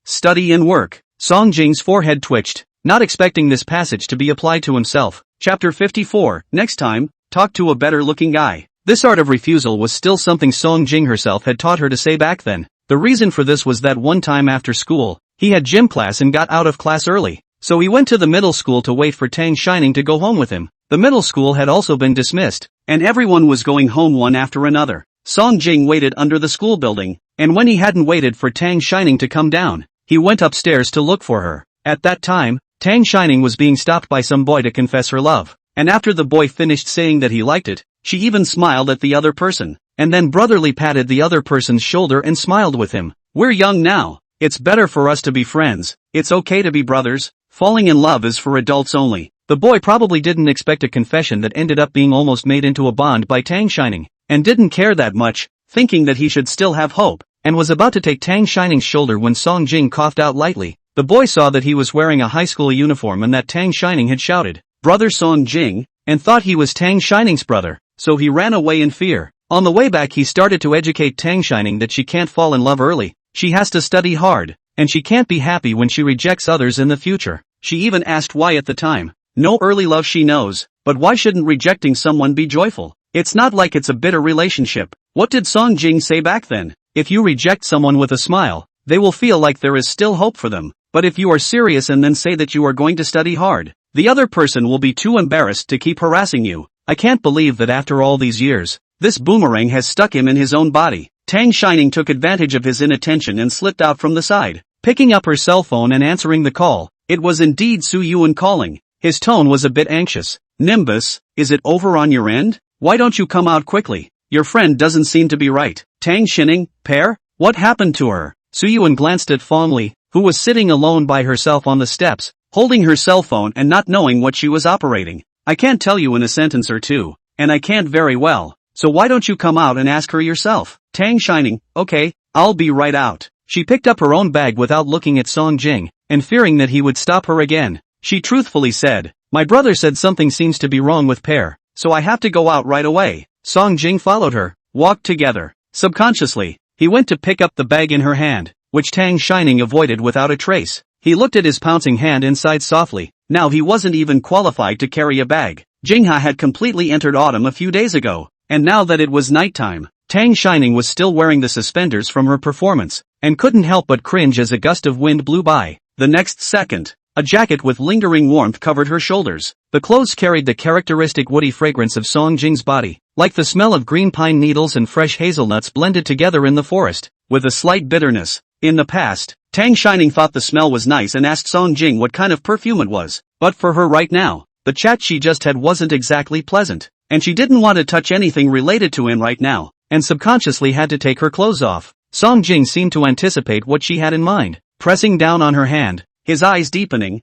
Study and work. Song Jing's forehead twitched, not expecting this passage to be applied to himself. Chapter 54, next time, talk to a better looking guy. This art of refusal was still something Song Jing herself had taught her to say back then. The reason for this was that one time after school, he had gym class and got out of class early, so he went to the middle school to wait for Tang Shining to go home with him. The middle school had also been dismissed, and everyone was going home one after another. Song Jing waited under the school building, and when he hadn't waited for Tang Shining to come down, he went upstairs to look for her. At that time, Tang Shining was being stopped by some boy to confess her love, and after the boy finished saying that he liked it, she even smiled at the other person, and then brotherly patted the other person's shoulder and smiled with him. We're young now. It's better for us to be friends. It's okay to be brothers. Falling in love is for adults only. The boy probably didn't expect a confession that ended up being almost made into a bond by Tang Shining, and didn't care that much, thinking that he should still have hope, and was about to take Tang Shining's shoulder when Song Jing coughed out lightly. The boy saw that he was wearing a high school uniform and that Tang Shining had shouted, "Brother Song Jing," and thought he was Tang Shining's brother, so he ran away in fear. On the way back he started to educate Tang Shining that she can't fall in love early, she has to study hard, and she can't be happy when she rejects others in the future. She even asked why at the time. No early love she knows, but why shouldn't rejecting someone be joyful? It's not like it's a bitter relationship. What did Song Jing say back then? If you reject someone with a smile, they will feel like there is still hope for them. But if you are serious and then say that you are going to study hard, the other person will be too embarrassed to keep harassing you. I can't believe that after all these years, this boomerang has stuck him in his own body. Tang Shining took advantage of his inattention and slipped out from the side, picking up her cell phone and answering the call. It was indeed Su Yuan calling. His tone was a bit anxious. Nimbus, is it over on your end? Why don't you come out quickly? Your friend doesn't seem to be right. Tang Shining, pair? What happened to her? Su Yuan glanced at Fong Li, who was sitting alone by herself on the steps, holding her cell phone and not knowing what she was operating. I can't tell you in a sentence or two, and I can't very well, so why don't you come out and ask her yourself? Tang Shining, okay, I'll be right out. She picked up her own bag without looking at Song Jing, and fearing that he would stop her again, she truthfully said, my brother said something seems to be wrong with Pear, so I have to go out right away. Song Jing followed her, walked together. Subconsciously, he went to pick up the bag in her hand, which Tang Shining avoided without a trace. He looked at his pouncing hand and sighed softly. Now he wasn't even qualified to carry a bag. Jingha had completely entered autumn a few days ago, and now that it was nighttime, Tang Shining was still wearing the suspenders from her performance, and couldn't help but cringe as a gust of wind blew by. The next second, a jacket with lingering warmth covered her shoulders. The clothes carried the characteristic woody fragrance of Song Jing's body, like the smell of green pine needles and fresh hazelnuts blended together in the forest, with a slight bitterness. In the past, Tang Shining thought the smell was nice and asked Song Jing what kind of perfume it was, but for her right now, the chat she just had wasn't exactly pleasant, and she didn't want to touch anything related to him right now, and subconsciously had to take her clothes off. Song Jing seemed to anticipate what she had in mind, pressing down on her hand, his eyes deepening.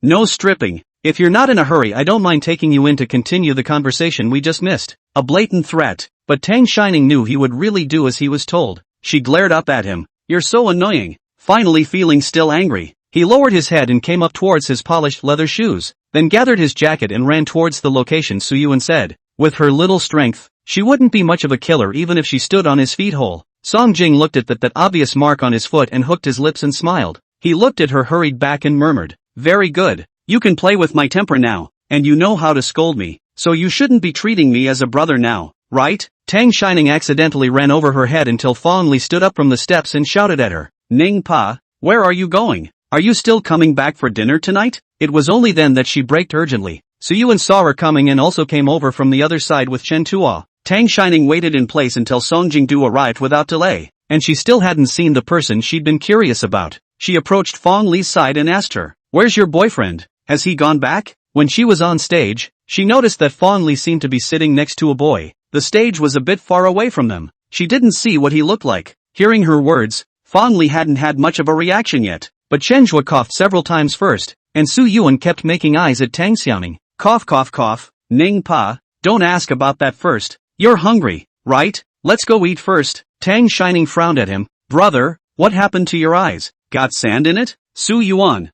No stripping. If you're not in a hurry, I don't mind taking you in to continue the conversation we just missed. A blatant threat, but Tang Shining knew he would really do as he was told. She glared up at him. You're so annoying. Finally feeling still angry, he lowered his head and came up towards his polished leather shoes, then gathered his jacket and ran towards the location Su Yuan said. With her little strength, she wouldn't be much of a killer even if she stood on his feet whole. Song Jing looked at that obvious mark on his foot and hooked his lips and smiled. He looked at her, hurried back and murmured, very good. You can play with my temper now, and you know how to scold me, so you shouldn't be treating me as a brother now, right? Tang Shining accidentally ran over her head until Fong Li stood up from the steps and shouted at her, Ning Pa, where are you going? Are you still coming back for dinner tonight? It was only then that she braked urgently. Su Yuan saw her coming and also came over from the other side with Chen Tuo. Tang Shining waited in place until Song Jingdu arrived without delay, and she still hadn't seen the person she'd been curious about. She approached Fong Li's side and asked her, where's your boyfriend? Has he gone back? When she was on stage, she noticed that Fong Li seemed to be sitting next to a boy. The stage was a bit far away from them. She didn't see what he looked like. Hearing her words, Fong Li hadn't had much of a reaction yet, but Chen Zhua coughed several times first, and Su Yuan kept making eyes at Tang Xiaoning. Cough cough cough, Ning Pa, don't ask about that first. You're hungry, right? Let's go eat first. Tang Shining frowned at him. Brother, what happened to your eyes? Got sand in it? Su Yuan,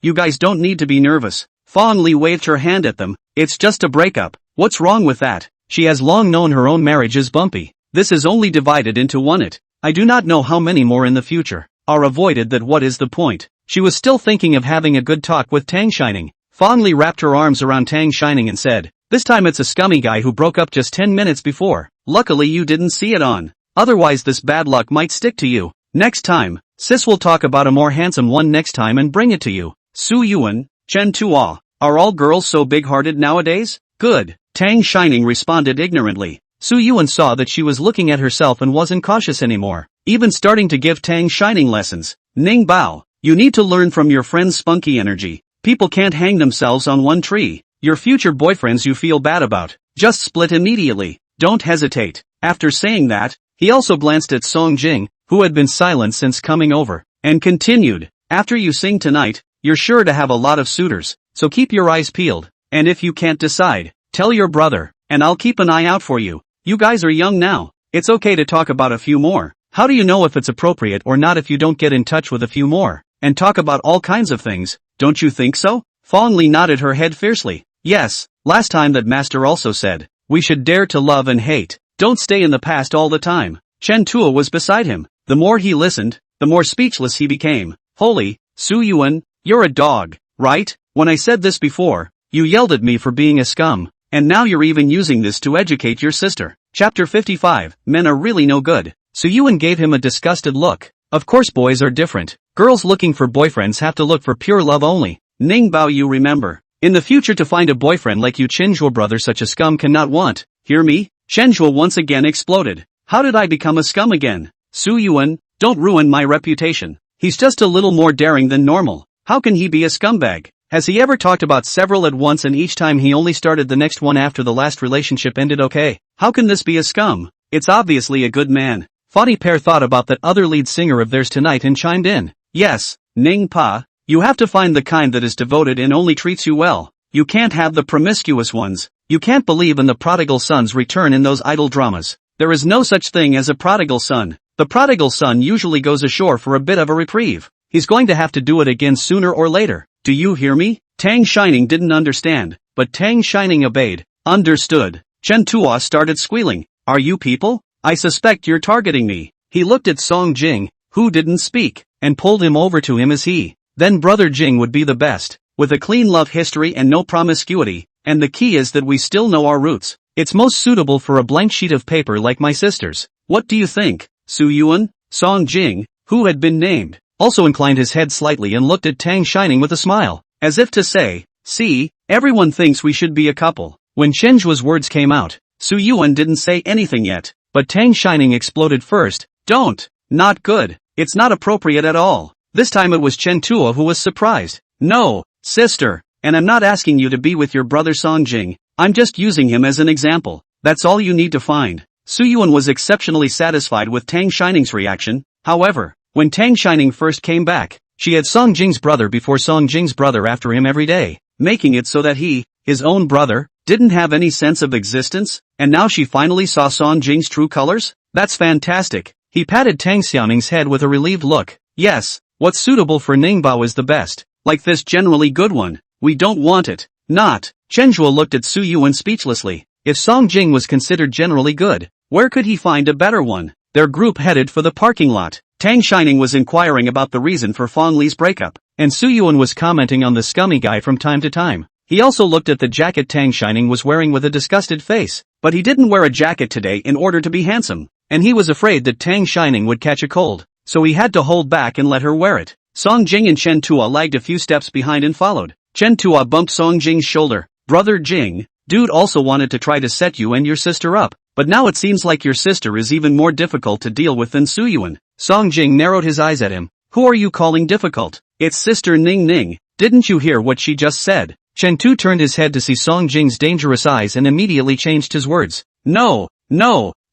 you guys don't need to be nervous. Fong Li waved her hand at them. It's just a breakup. What's wrong with that? She has long known her own marriage is bumpy. This is only divided into one. I do not know how many more in the future are avoided. That what is the point? She was still thinking of having a good talk with Tang Shining. Fong Li wrapped her arms around Tang Shining and said, this time it's a scummy guy who broke up just 10 minutes before. Luckily you didn't see it on. Otherwise this bad luck might stick to you. Next time, sis will talk about a more handsome one next time and bring it to you. Su Yuan, Chen Tuo, are all girls so big-hearted nowadays? Good. Tang Shining responded ignorantly. Su Yuan saw that she was looking at herself and wasn't cautious anymore, even starting to give Tang Shining lessons. Ning Bao, you need to learn from your friend's spunky energy. People can't hang themselves on one tree. Your future boyfriends you feel bad about, just split immediately. Don't hesitate. After saying that, he also glanced at Song Jing, who had been silent since coming over, and continued, after you sing tonight, you're sure to have a lot of suitors, so keep your eyes peeled, and if you can't decide, tell your brother, and I'll keep an eye out for you. You guys are young now. It's okay to talk about a few more. How do you know if it's appropriate or not if you don't get in touch with a few more, and talk about all kinds of things, don't you think so? Fong Li nodded her head fiercely. Yes, last time that master also said, we should dare to love and hate. don't stay in the past all the time. Chen Tuo was beside him. The more he listened, the more speechless he became. Holy, Su Yuan, you're a dog, right? When I said this before, you yelled at me for being a scum, and now you're even using this to educate your sister. Chapter 55, Men are really no good. Su Yuan gave him a disgusted look. Of course boys are different. Girls looking for boyfriends have to look for pure love only. Ning Bao, you remember. In the future to find a boyfriend like you Chenjuo brother such a scum cannot want. Hear me? Chenjuo once again exploded. How did I become a scum again? Su Yuan, don't ruin my reputation. He's just a little more daring than normal. How can he be a scumbag? Has he ever talked about several at once and each time he only started the next one after the last relationship ended okay? How can this be a scum? It's obviously a good man. Funny pair thought about that other lead singer of theirs tonight and chimed in. Yes, Ning Pa, you have to find the kind that is devoted and only treats you well. You can't have the promiscuous ones. You can't believe in the prodigal son's return in those idol dramas. There is no such thing as a prodigal son. The prodigal son usually goes ashore for a bit of a reprieve. He's going to have to do it again sooner or later. Do you hear me? Tang Shining didn't understand, but Tang Shining obeyed. Understood. Chen Tuo started squealing. Are you people? I suspect you're targeting me. He looked at Song Jing, who didn't speak, and pulled him over to him as he. Then brother Jing would be the best, with a clean love history and no promiscuity, and the key is that we still know our roots. It's most suitable for a blank sheet of paper like my sister's. What do you think? Su Yuan? Song Jing, who had been named, also inclined his head slightly and looked at Tang Shining with a smile, as if to say, see, everyone thinks we should be a couple. When Chenjua's words came out, Su Yuan didn't say anything yet, but Tang Shining exploded first. Don't. Not good. It's not appropriate at all. This time it was Chen Tuo who was surprised. No, sister, and I'm not asking you to be with your brother Song Jing. I'm just using him as an example. That's all you need to find. Su Yuan was exceptionally satisfied with Tang Shining's reaction. However, when Tang Shining first came back, she had Song Jing's brother before Song Jing's brother after him every day, making it so that he, his own brother, didn't have any sense of existence, and now she finally saw Song Jing's true colors? That's fantastic. He patted Tang Xiaoning's head with a relieved look. Yes, what's suitable for Ningbao is the best. Like this generally good one. We don't want it. Not. Chenjuo looked at Su Yuan speechlessly. If Song Jing was considered generally good, where could he find a better one? Their group headed for the parking lot. Tang Shining was inquiring about the reason for Fong Li's breakup, and Su Yuan was commenting on the scummy guy from time to time. He also looked at the jacket Tang Shining was wearing with a disgusted face, but he didn't wear a jacket today in order to be handsome, and he was afraid that Tang Shining would catch a cold, so he had to hold back and let her wear it. Song Jing and Chen Tuo lagged a few steps behind and followed. Chen Tuo bumped Song Jing's shoulder. Brother Jing, dude also wanted to try to set you and your sister up, but now it seems like your sister is even more difficult to deal with than Su Yuan. Song Jing narrowed his eyes at him. Who are you calling difficult? It's Sister Ning Ning. Didn't you hear what she just said? Chen Tu turned his head to see Song Jing's dangerous eyes and immediately changed his words. No,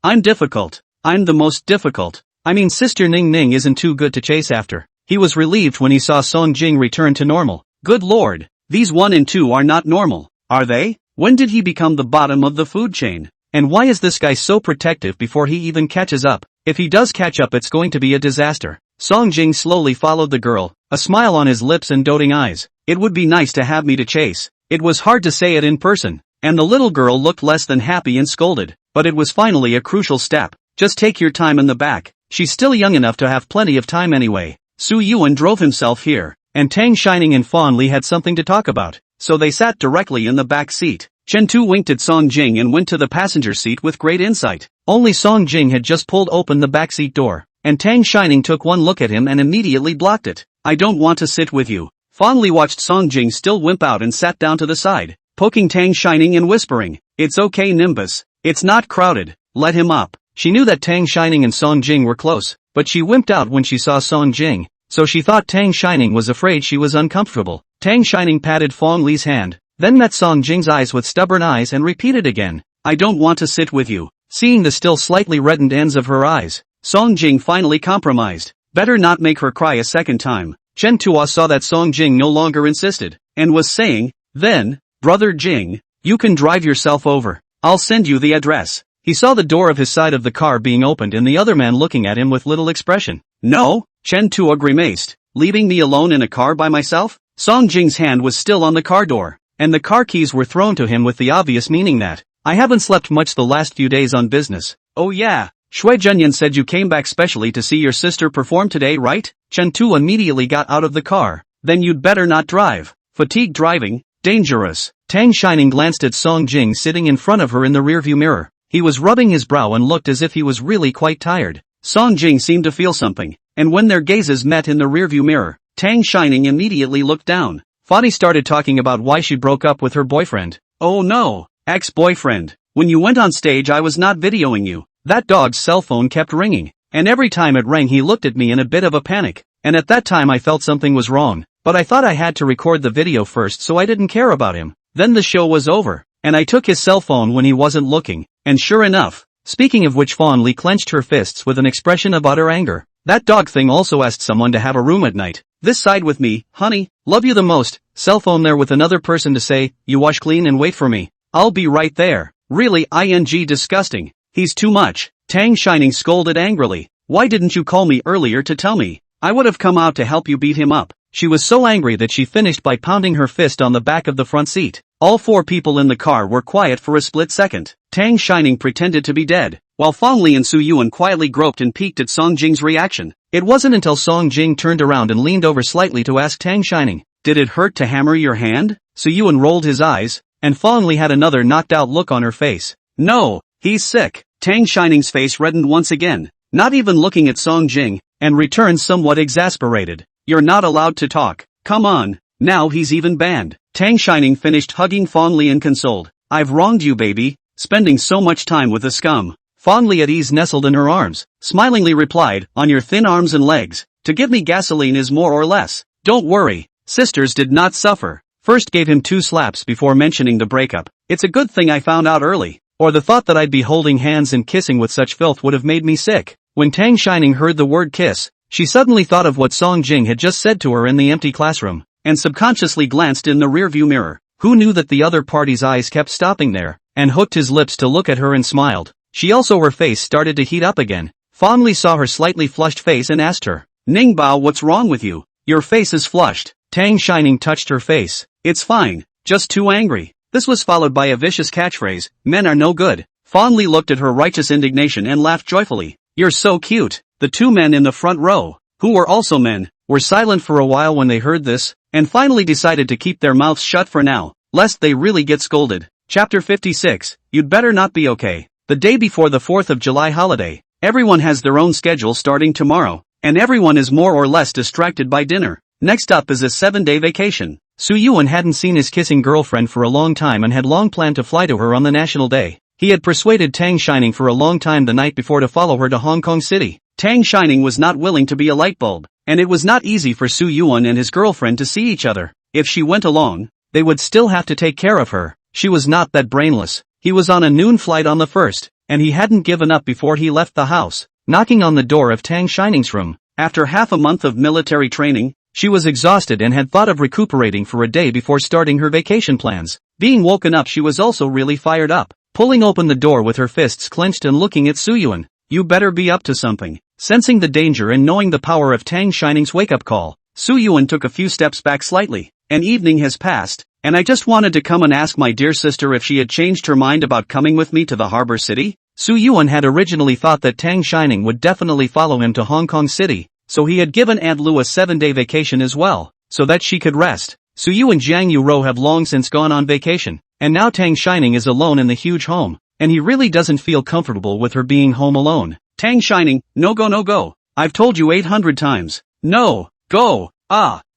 I'm difficult. I'm the most difficult. I mean Sister Ning Ning isn't too good to chase after. He was relieved when he saw Song Jing return to normal. Good lord, these 1 and 2 are not normal, are they? When did he become the bottom of the food chain? And why is this guy so protective before he even catches up? If he does catch up it's going to be a disaster. Song Jing slowly followed the girl, a smile on his lips and doting eyes. It would be nice to have me to chase. It was hard to say it in person, and the little girl looked less than happy and scolded, but it was finally a crucial step. Just take your time in the back. She's still young enough to have plenty of time anyway. Su Yuan drove himself here, and Tang Shining and Fan Li had something to talk about, so they sat directly in the back seat. Chen Tu winked at Song Jing and went to the passenger seat with great insight. Only Song Jing had just pulled open the backseat door, and Tang Shining took one look at him and immediately blocked it. I don't want to sit with you. Fan Li watched Song Jing still wimp out and sat down to the side, poking Tang Shining and whispering, It's okay Nimbus. It's not crowded. Let him up. She knew that Tang Shining and Song Jing were close, but she wimped out when she saw Song Jing, so she thought Tang Shining was afraid she was uncomfortable. Tang Shining patted Fan Li's hand, then met Song Jing's eyes with stubborn eyes and repeated again, I don't want to sit with you. Seeing the still slightly reddened ends of her eyes, Song Jing finally compromised. Better not make her cry a second time. Chen Tuo saw that Song Jing no longer insisted, and was saying, then, Brother Jing, you can drive yourself over. I'll send you the address. He saw the door of his side of the car being opened and the other man looking at him with little expression. No? Chen Tuo grimaced. Leaving me alone in a car by myself? Song Jing's hand was still on the car door, and the car keys were thrown to him with the obvious meaning that, I haven't slept much the last few days on business. Oh yeah, Shui Junyan said you came back specially to see your sister perform today, right? Chen Tu immediately got out of the car. Then you'd better not drive. Fatigue driving, dangerous. Tang Shining glanced at Song Jing sitting in front of her in the rearview mirror. He was rubbing his brow and looked as if he was really quite tired. Song Jing seemed to feel something, and when their gazes met in the rearview mirror, Tang Shining immediately looked down. Fani started talking about why she broke up with her boyfriend. Oh no, ex-boyfriend. When you went on stage I was not videoing you. That dog's cell phone kept ringing, and every time it rang he looked at me in a bit of a panic, and at that time I felt something was wrong, but I thought I had to record the video first so I didn't care about him. Then the show was over, and I took his cell phone when he wasn't looking, and sure enough. Speaking of which, Fawn Li clenched her fists with an expression of utter anger. That dog thing also asked someone to have a room at night. This side with me, honey, love you the most. Cell phone there with another person to say, you wash clean and wait for me. I'll be right there. Really ing disgusting. He's too much. Tang Shining scolded angrily. Why didn't you call me earlier to tell me? I would have come out to help you beat him up. She was so angry that she finished by pounding her fist on the back of the front seat. All four people in the car were quiet for a split second. Tang Shining pretended to be dead, while Fong Li and Su Yuan quietly groped and peeked at Song Jing's reaction. It wasn't until Song Jing turned around and leaned over slightly to ask Tang Shining, did it hurt to hammer your hand? Su Yuan rolled his eyes, and Fong Li had another knocked out look on her face. No, he's sick. Tang Shining's face reddened once again, not even looking at Song Jing, and returned somewhat exasperated. You're not allowed to talk. Come on, now he's even banned. Tang Shining finished hugging Fong Li and consoled. I've wronged you, baby, spending so much time with the scum. Fong Li at ease nestled in her arms, smilingly replied, on your thin arms and legs. To give me gasoline is more or less. Don't worry, sisters did not suffer. First gave him 2 slaps before mentioning the breakup. It's a good thing I found out early, or the thought that I'd be holding hands and kissing with such filth would have made me sick. When Tang Shining heard the word kiss, she suddenly thought of what Song Jing had just said to her in the empty classroom, and subconsciously glanced in the rearview mirror. Who knew that the other party's eyes kept stopping there, and hooked his lips to look at her and smiled. She also her face started to heat up again. Fong Li saw her slightly flushed face and asked her, Ning Bao, what's wrong with you? Your face is flushed. Tang Shining touched her face. It's fine, just too angry. This was followed by a vicious catchphrase, men are no good. Fong Li looked at her righteous indignation and laughed joyfully. You're so cute. The 2 men in the front row, who were also men, were silent for a while when they heard this, and finally decided to keep their mouths shut for now, lest they really get scolded. Chapter 56, You'd better not be okay. The day before the 4th of July holiday, everyone has their own schedule starting tomorrow, and everyone is more or less distracted by dinner. Next up is a 7-day vacation. Su Yuan hadn't seen his kissing girlfriend for a long time and had long planned to fly to her on the national day. He had persuaded Tang Shining for a long time the night before to follow her to Hong Kong City. Tang Shining was not willing to be a light bulb, and it was not easy for Su Yuan and his girlfriend to see each other. If she went along, they would still have to take care of her. She was not that brainless. He was on a noon flight on the 1st, and he hadn't given up before he left the house, knocking on the door of Tang Shining's room. After half a month of military training, she was exhausted and had thought of recuperating for a day before starting her vacation plans. Being woken up, she was also really fired up, pulling open the door with her fists clenched and looking at Su Yuan. You better be up to something. Sensing the danger and knowing the power of Tang Shining's wake-up call, Su Yuan took a few steps back slightly. An evening has passed, and I just wanted to come and ask my dear sister if she had changed her mind about coming with me to the harbor city. Su Yuan had originally thought that Tang Shining would definitely follow him to Hong Kong City, so he had given Aunt Lu a 7-day vacation as well, so that she could rest. Su Yu and Jiang Yuro have long since gone on vacation, and now Tang Shining is alone in the huge home, and he really doesn't feel comfortable with her being home alone. Tang Shining, no go no go. I've told you 800 times. No, go.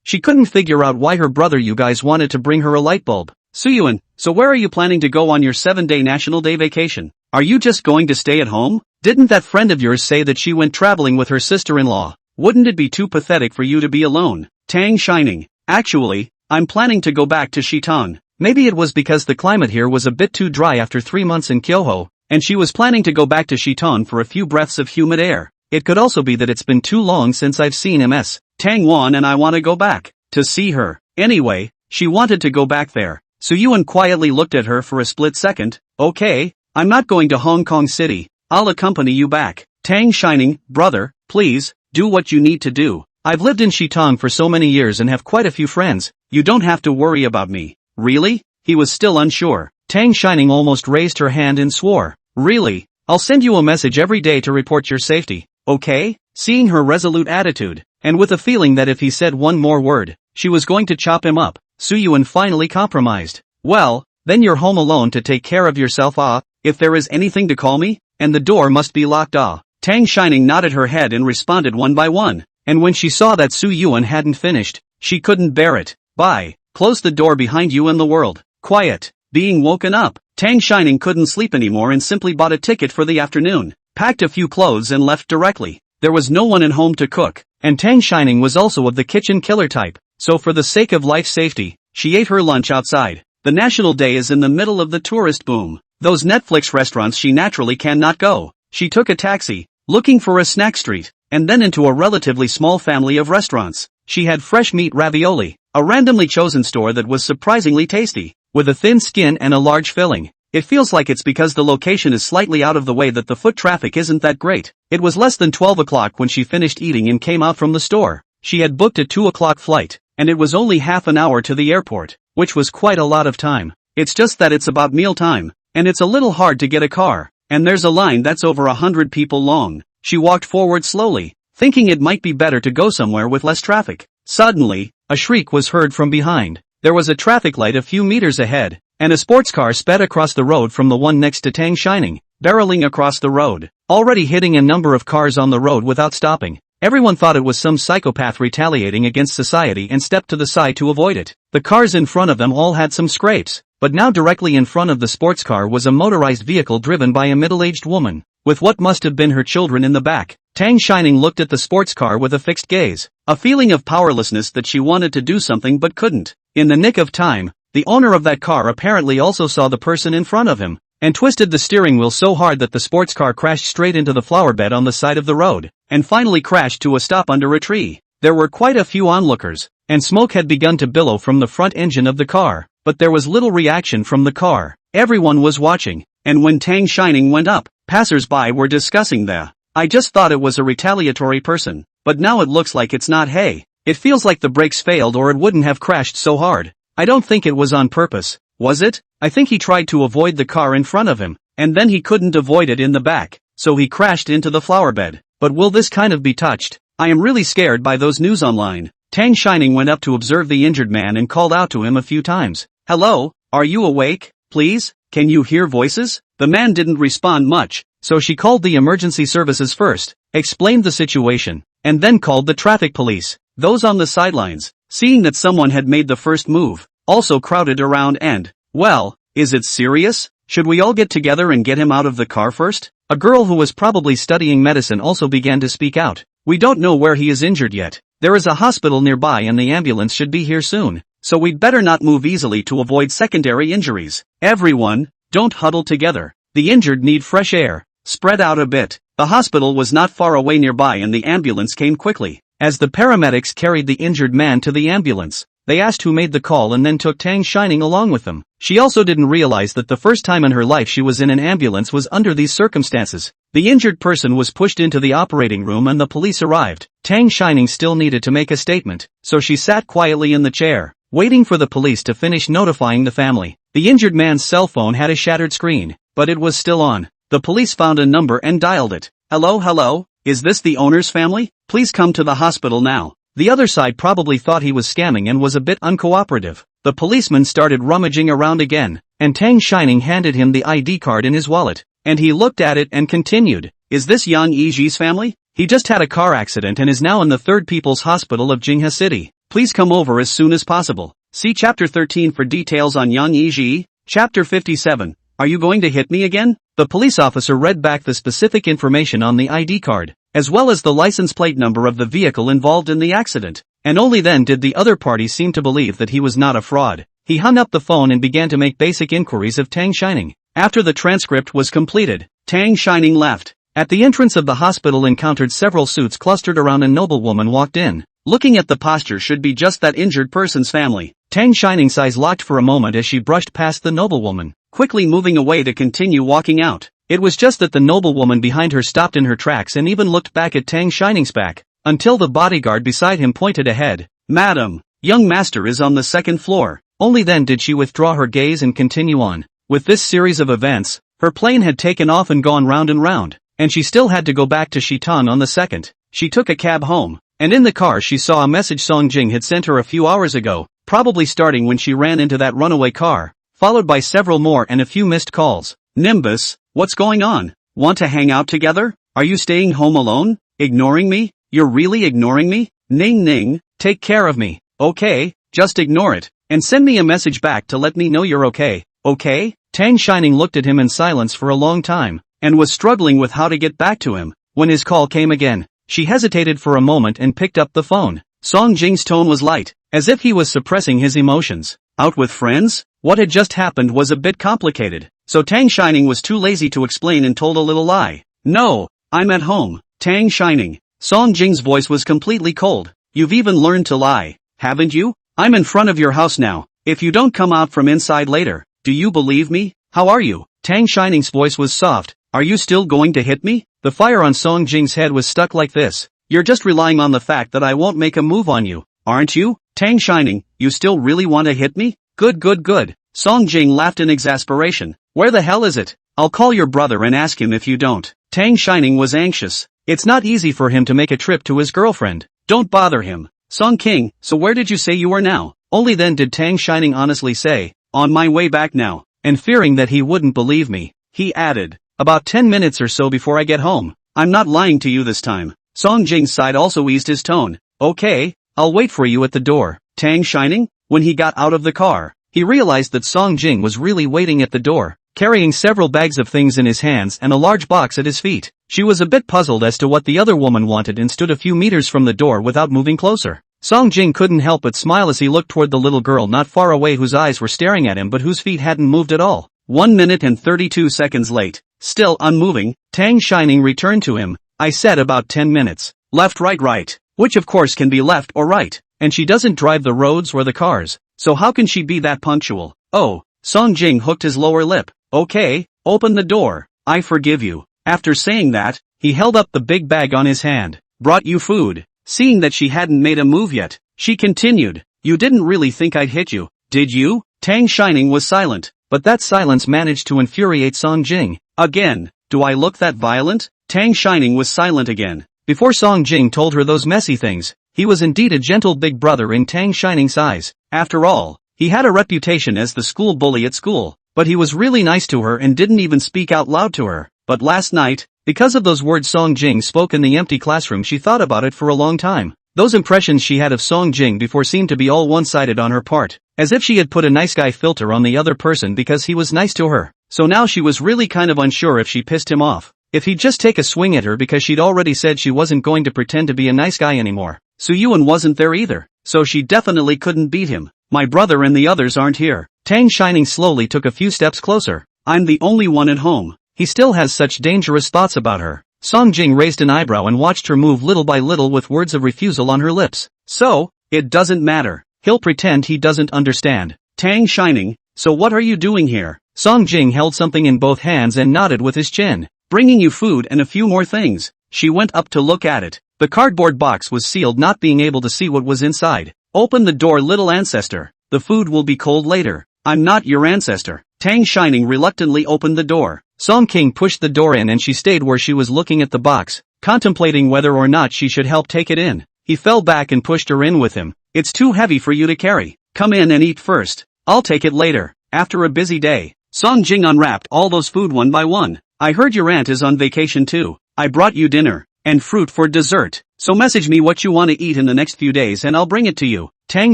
She couldn't figure out why her brother you guys wanted to bring her a light bulb. Su Yuan, so where are you planning to go on your 7-day National Day vacation? Are you just going to stay at home? Didn't that friend of yours say that she went traveling with her sister-in-law? Wouldn't it be too pathetic for you to be alone? Tang Shining, actually, I'm planning to go back to Shitong. Maybe it was because the climate here was a bit too dry after 3 months in Kyoho, and she was planning to go back to Shitong for a few breaths of humid air. It could also be that it's been too long since I've seen MS. Tang Wan and I want to go back to see her. Anyway, she wanted to go back there. Su Yuan quietly looked at her for a split second. Okay, I'm not going to Hong Kong City. I'll accompany you back. Tang Shining, brother, please, do what you need to do. I've lived in Shitong for so many years and have quite a few friends. You don't have to worry about me. Really? He was still unsure. Tang Shining almost raised her hand and swore. Really? I'll send you a message every day to report your safety, okay? Seeing her resolute attitude, and with a feeling that if he said one more word, she was going to chop him up, Su Yuan finally compromised. Well, then you're home alone to take care of yourself. If there is anything to call me, and the door must be locked. Tang Shining nodded her head and responded one by one, and when she saw that Su Yuan hadn't finished, she couldn't bear it. Bye. Close the door behind you and the world. Quiet. Being woken up, Tang Shining couldn't sleep anymore and simply bought a ticket for the afternoon, packed a few clothes and left directly. There was no one at home to cook, and Tang Shining was also of the kitchen killer type, so for the sake of life safety, she ate her lunch outside. The National Day is in the middle of the tourist boom. Those Netflix restaurants she naturally cannot go. She took a taxi, looking for a snack street, and then into a relatively small family of restaurants. She had fresh meat ravioli, a randomly chosen store that was surprisingly tasty, with a thin skin and a large filling. It feels like it's because the location is slightly out of the way that the foot traffic isn't that great. It was less than 12 o'clock when she finished eating and came out from the store. She had booked a 2 o'clock flight, and it was only half an hour to the airport, which was quite a lot of time. It's just that it's about meal time, and it's a little hard to get a car, and there's a line that's over 100 people long. She walked forward slowly, thinking it might be better to go somewhere with less traffic. Suddenly, a shriek was heard from behind. There was a traffic light a few meters ahead, and a sports car sped across the road from the one next to Tang Shining, barreling across the road, already hitting a number of cars on the road without stopping. Everyone thought it was some psychopath retaliating against society and stepped to the side to avoid it. The cars in front of them all had some scrapes, but now directly in front of the sports car was a motorized vehicle driven by a middle-aged woman, with what must have been her children in the back. Tang Shining looked at the sports car with a fixed gaze, a feeling of powerlessness that she wanted to do something but couldn't. In the nick of time, the owner of that car apparently also saw the person in front of him, and twisted the steering wheel so hard that the sports car crashed straight into the flower bed on the side of the road, and finally crashed to a stop under a tree. There were quite a few onlookers, and smoke had begun to billow from the front engine of the car, but there was little reaction from the car. Everyone was watching, and when Tang Shining went up, passers-by were discussing I just thought it was a retaliatory person, but now it looks like it's not. Hey, it feels like the brakes failed or it wouldn't have crashed so hard. I don't think it was on purpose, was it? I think he tried to avoid the car in front of him, and then he couldn't avoid it in the back, so he crashed into the flower bed. But will this kind of be touched? I am really scared by those news online. Tang Shining went up to observe the injured man and called out to him a few times. Hello, are you awake? Please, can you hear voices? The man didn't respond much, so she called the emergency services first, explained the situation, and then called the traffic police. Those on the sidelines, seeing that someone had made the first move, also crowded around and, well, is it serious? Should we all get together and get him out of the car first? A girl who was probably studying medicine also began to speak out. We don't know where he is injured yet. There is a hospital nearby and the ambulance should be here soon, so we'd better not move easily to avoid secondary injuries. Everyone, don't huddle together. The injured need fresh air. Spread out a bit. The hospital was not far away nearby and the ambulance came quickly. As the paramedics carried the injured man to the ambulance, they asked who made the call and then took Tang Shining along with them. She also didn't realize that the first time in her life she was in an ambulance was under these circumstances. The injured person was pushed into the operating room and the police arrived. Tang Shining still needed to make a statement, so she sat quietly in the chair, waiting for the police to finish notifying the family. The injured man's cell phone had a shattered screen, but it was still on. The police found a number and dialed it. Hello, is this the owner's family? Please come to the hospital now. The other side probably thought he was scamming and was a bit uncooperative. The policeman started rummaging around again, and Tang Shining handed him the ID card in his wallet, and he looked at it and continued. Is this Yang Yiji's family? He just had a car accident and is now in the 3rd People's Hospital of Jinghe City. Please come over as soon as possible. See Chapter 13 for details on Yang Yiji. Chapter 57. Are you going to hit me again? The police officer read back the specific information on the ID card, as well as the license plate number of the vehicle involved in the accident, and only then did the other party seem to believe that he was not a fraud. He hung up the phone and began to make basic inquiries of Tang Shining. After the transcript was completed, Tang Shining left. At the entrance of the hospital encountered several suits clustered around a noblewoman walked in. Looking at the posture should be just that injured person's family. Tang Shining's eyes locked for a moment as she brushed past the noblewoman, quickly moving away to continue walking out. It was just that the noblewoman behind her stopped in her tracks and even looked back at Tang Shining's back, until the bodyguard beside him pointed ahead. Madam, young master is on the 2nd floor. Only then did she withdraw her gaze and continue on. With this series of events, her plane had taken off and gone round and round, and she still had to go back to Shitan on the 2nd. She took a cab home, and in the car she saw a message Song Jing had sent her a few hours ago, probably starting when she ran into that runaway car, followed by several more and a few missed calls. Nimbus, what's going on? Want to hang out together? Are you staying home alone? Ignoring me? You're really ignoring me? Ning ning, take care of me. Okay, just ignore it, and send me a message back to let me know you're okay. Okay? Tang Shining looked at him in silence for a long time, and was struggling with how to get back to him, when his call came again. She hesitated for a moment and picked up the phone. Song Jing's tone was light, as if he was suppressing his emotions. Out with friends? What had just happened was a bit complicated, so Tang Shining was too lazy to explain and told a little lie. No, I'm at home. Tang Shining. Song Jing's voice was completely cold. You've even learned to lie, haven't you? I'm in front of your house now. If you don't come out from inside later, do you believe me? How are you? Tang Shining's voice was soft. Are you still going to hit me? The fire on Song Jing's head was stuck like this. You're just relying on the fact that I won't make a move on you, aren't you? Tang Shining, you still really want to hit me? Good. Song Jing laughed in exasperation. Where the hell is it? I'll call your brother and ask him if you don't. Tang Shining was anxious. It's not easy for him to make a trip to his girlfriend. Don't bother him. Song King, so where did you say you were now? Only then did Tang Shining honestly say, on my way back now. And fearing that he wouldn't believe me, he added, about 10 minutes or so before I get home. I'm not lying to you this time. Song Jing's side also eased his tone. Okay, I'll wait for you at the door. Tang Shining? When he got out of the car, he realized that Song Jing was really waiting at the door, carrying several bags of things in his hands and a large box at his feet. She was a bit puzzled as to what the other woman wanted and stood a few meters from the door without moving closer. Song Jing couldn't help but smile as he looked toward the little girl not far away whose eyes were staring at him but whose feet hadn't moved at all. 1 minute and 32 seconds late, still unmoving, Tang Shining returned to him. I said about 10 minutes. Left right. Which of course can be left or right, and she doesn't drive the roads or the cars, so how can she be that punctual? Oh, Song Jing hooked his lower lip. Okay, open the door. I forgive you. After saying that, he held up the big bag on his hand. Brought you food. Seeing that she hadn't made a move yet, she continued. You didn't really think I'd hit you, did you? Tang Shining was silent, but that silence managed to infuriate Song Jing. Again, do I look that violent? Tang Shining was silent again. Before Song Jing told her those messy things, he was indeed a gentle big brother in Tang Shining's eyes. After all, he had a reputation as the school bully at school, but he was really nice to her and didn't even speak out loud to her. But last night, because of those words Song Jing spoke in the empty classroom, she thought about it for a long time. Those impressions she had of Song Jing before seemed to be all one-sided on her part, as if she had put a nice guy filter on the other person because he was nice to her. So now she was really kind of unsure if she pissed him off, if he'd just take a swing at her because she'd already said she wasn't going to pretend to be a nice guy anymore. Su Yuan wasn't there either, so she definitely couldn't beat him. My brother and the others aren't here. Tang Shining slowly took a few steps closer. I'm the only one at home. He still has such dangerous thoughts about her. Song Jing raised an eyebrow and watched her move little by little with words of refusal on her lips. So, it doesn't matter. He'll pretend he doesn't understand. Tang Shining, so what are you doing here? Song Jing held something in both hands and nodded with his chin. Bringing you food and a few more things. She went up to look at it. The cardboard box was sealed, not being able to see what was inside. Open the door, little ancestor. The food will be cold later. I'm not your ancestor. Tang Shining reluctantly opened the door. Song King pushed the door in and she stayed where she was looking at the box, contemplating whether or not she should help take it in. He fell back and pushed her in with him. It's too heavy for you to carry. Come in and eat first. I'll take it later. After a busy day, Song Jing unwrapped all those food one by one. I heard your aunt is on vacation too. I brought you dinner and fruit for dessert. So message me what you want to eat in the next few days and I'll bring it to you. Tang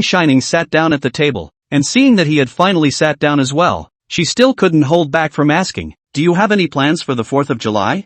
Shining sat down at the table, and seeing that he had finally sat down as well, she still couldn't hold back from asking, do you have any plans for the 4th of July?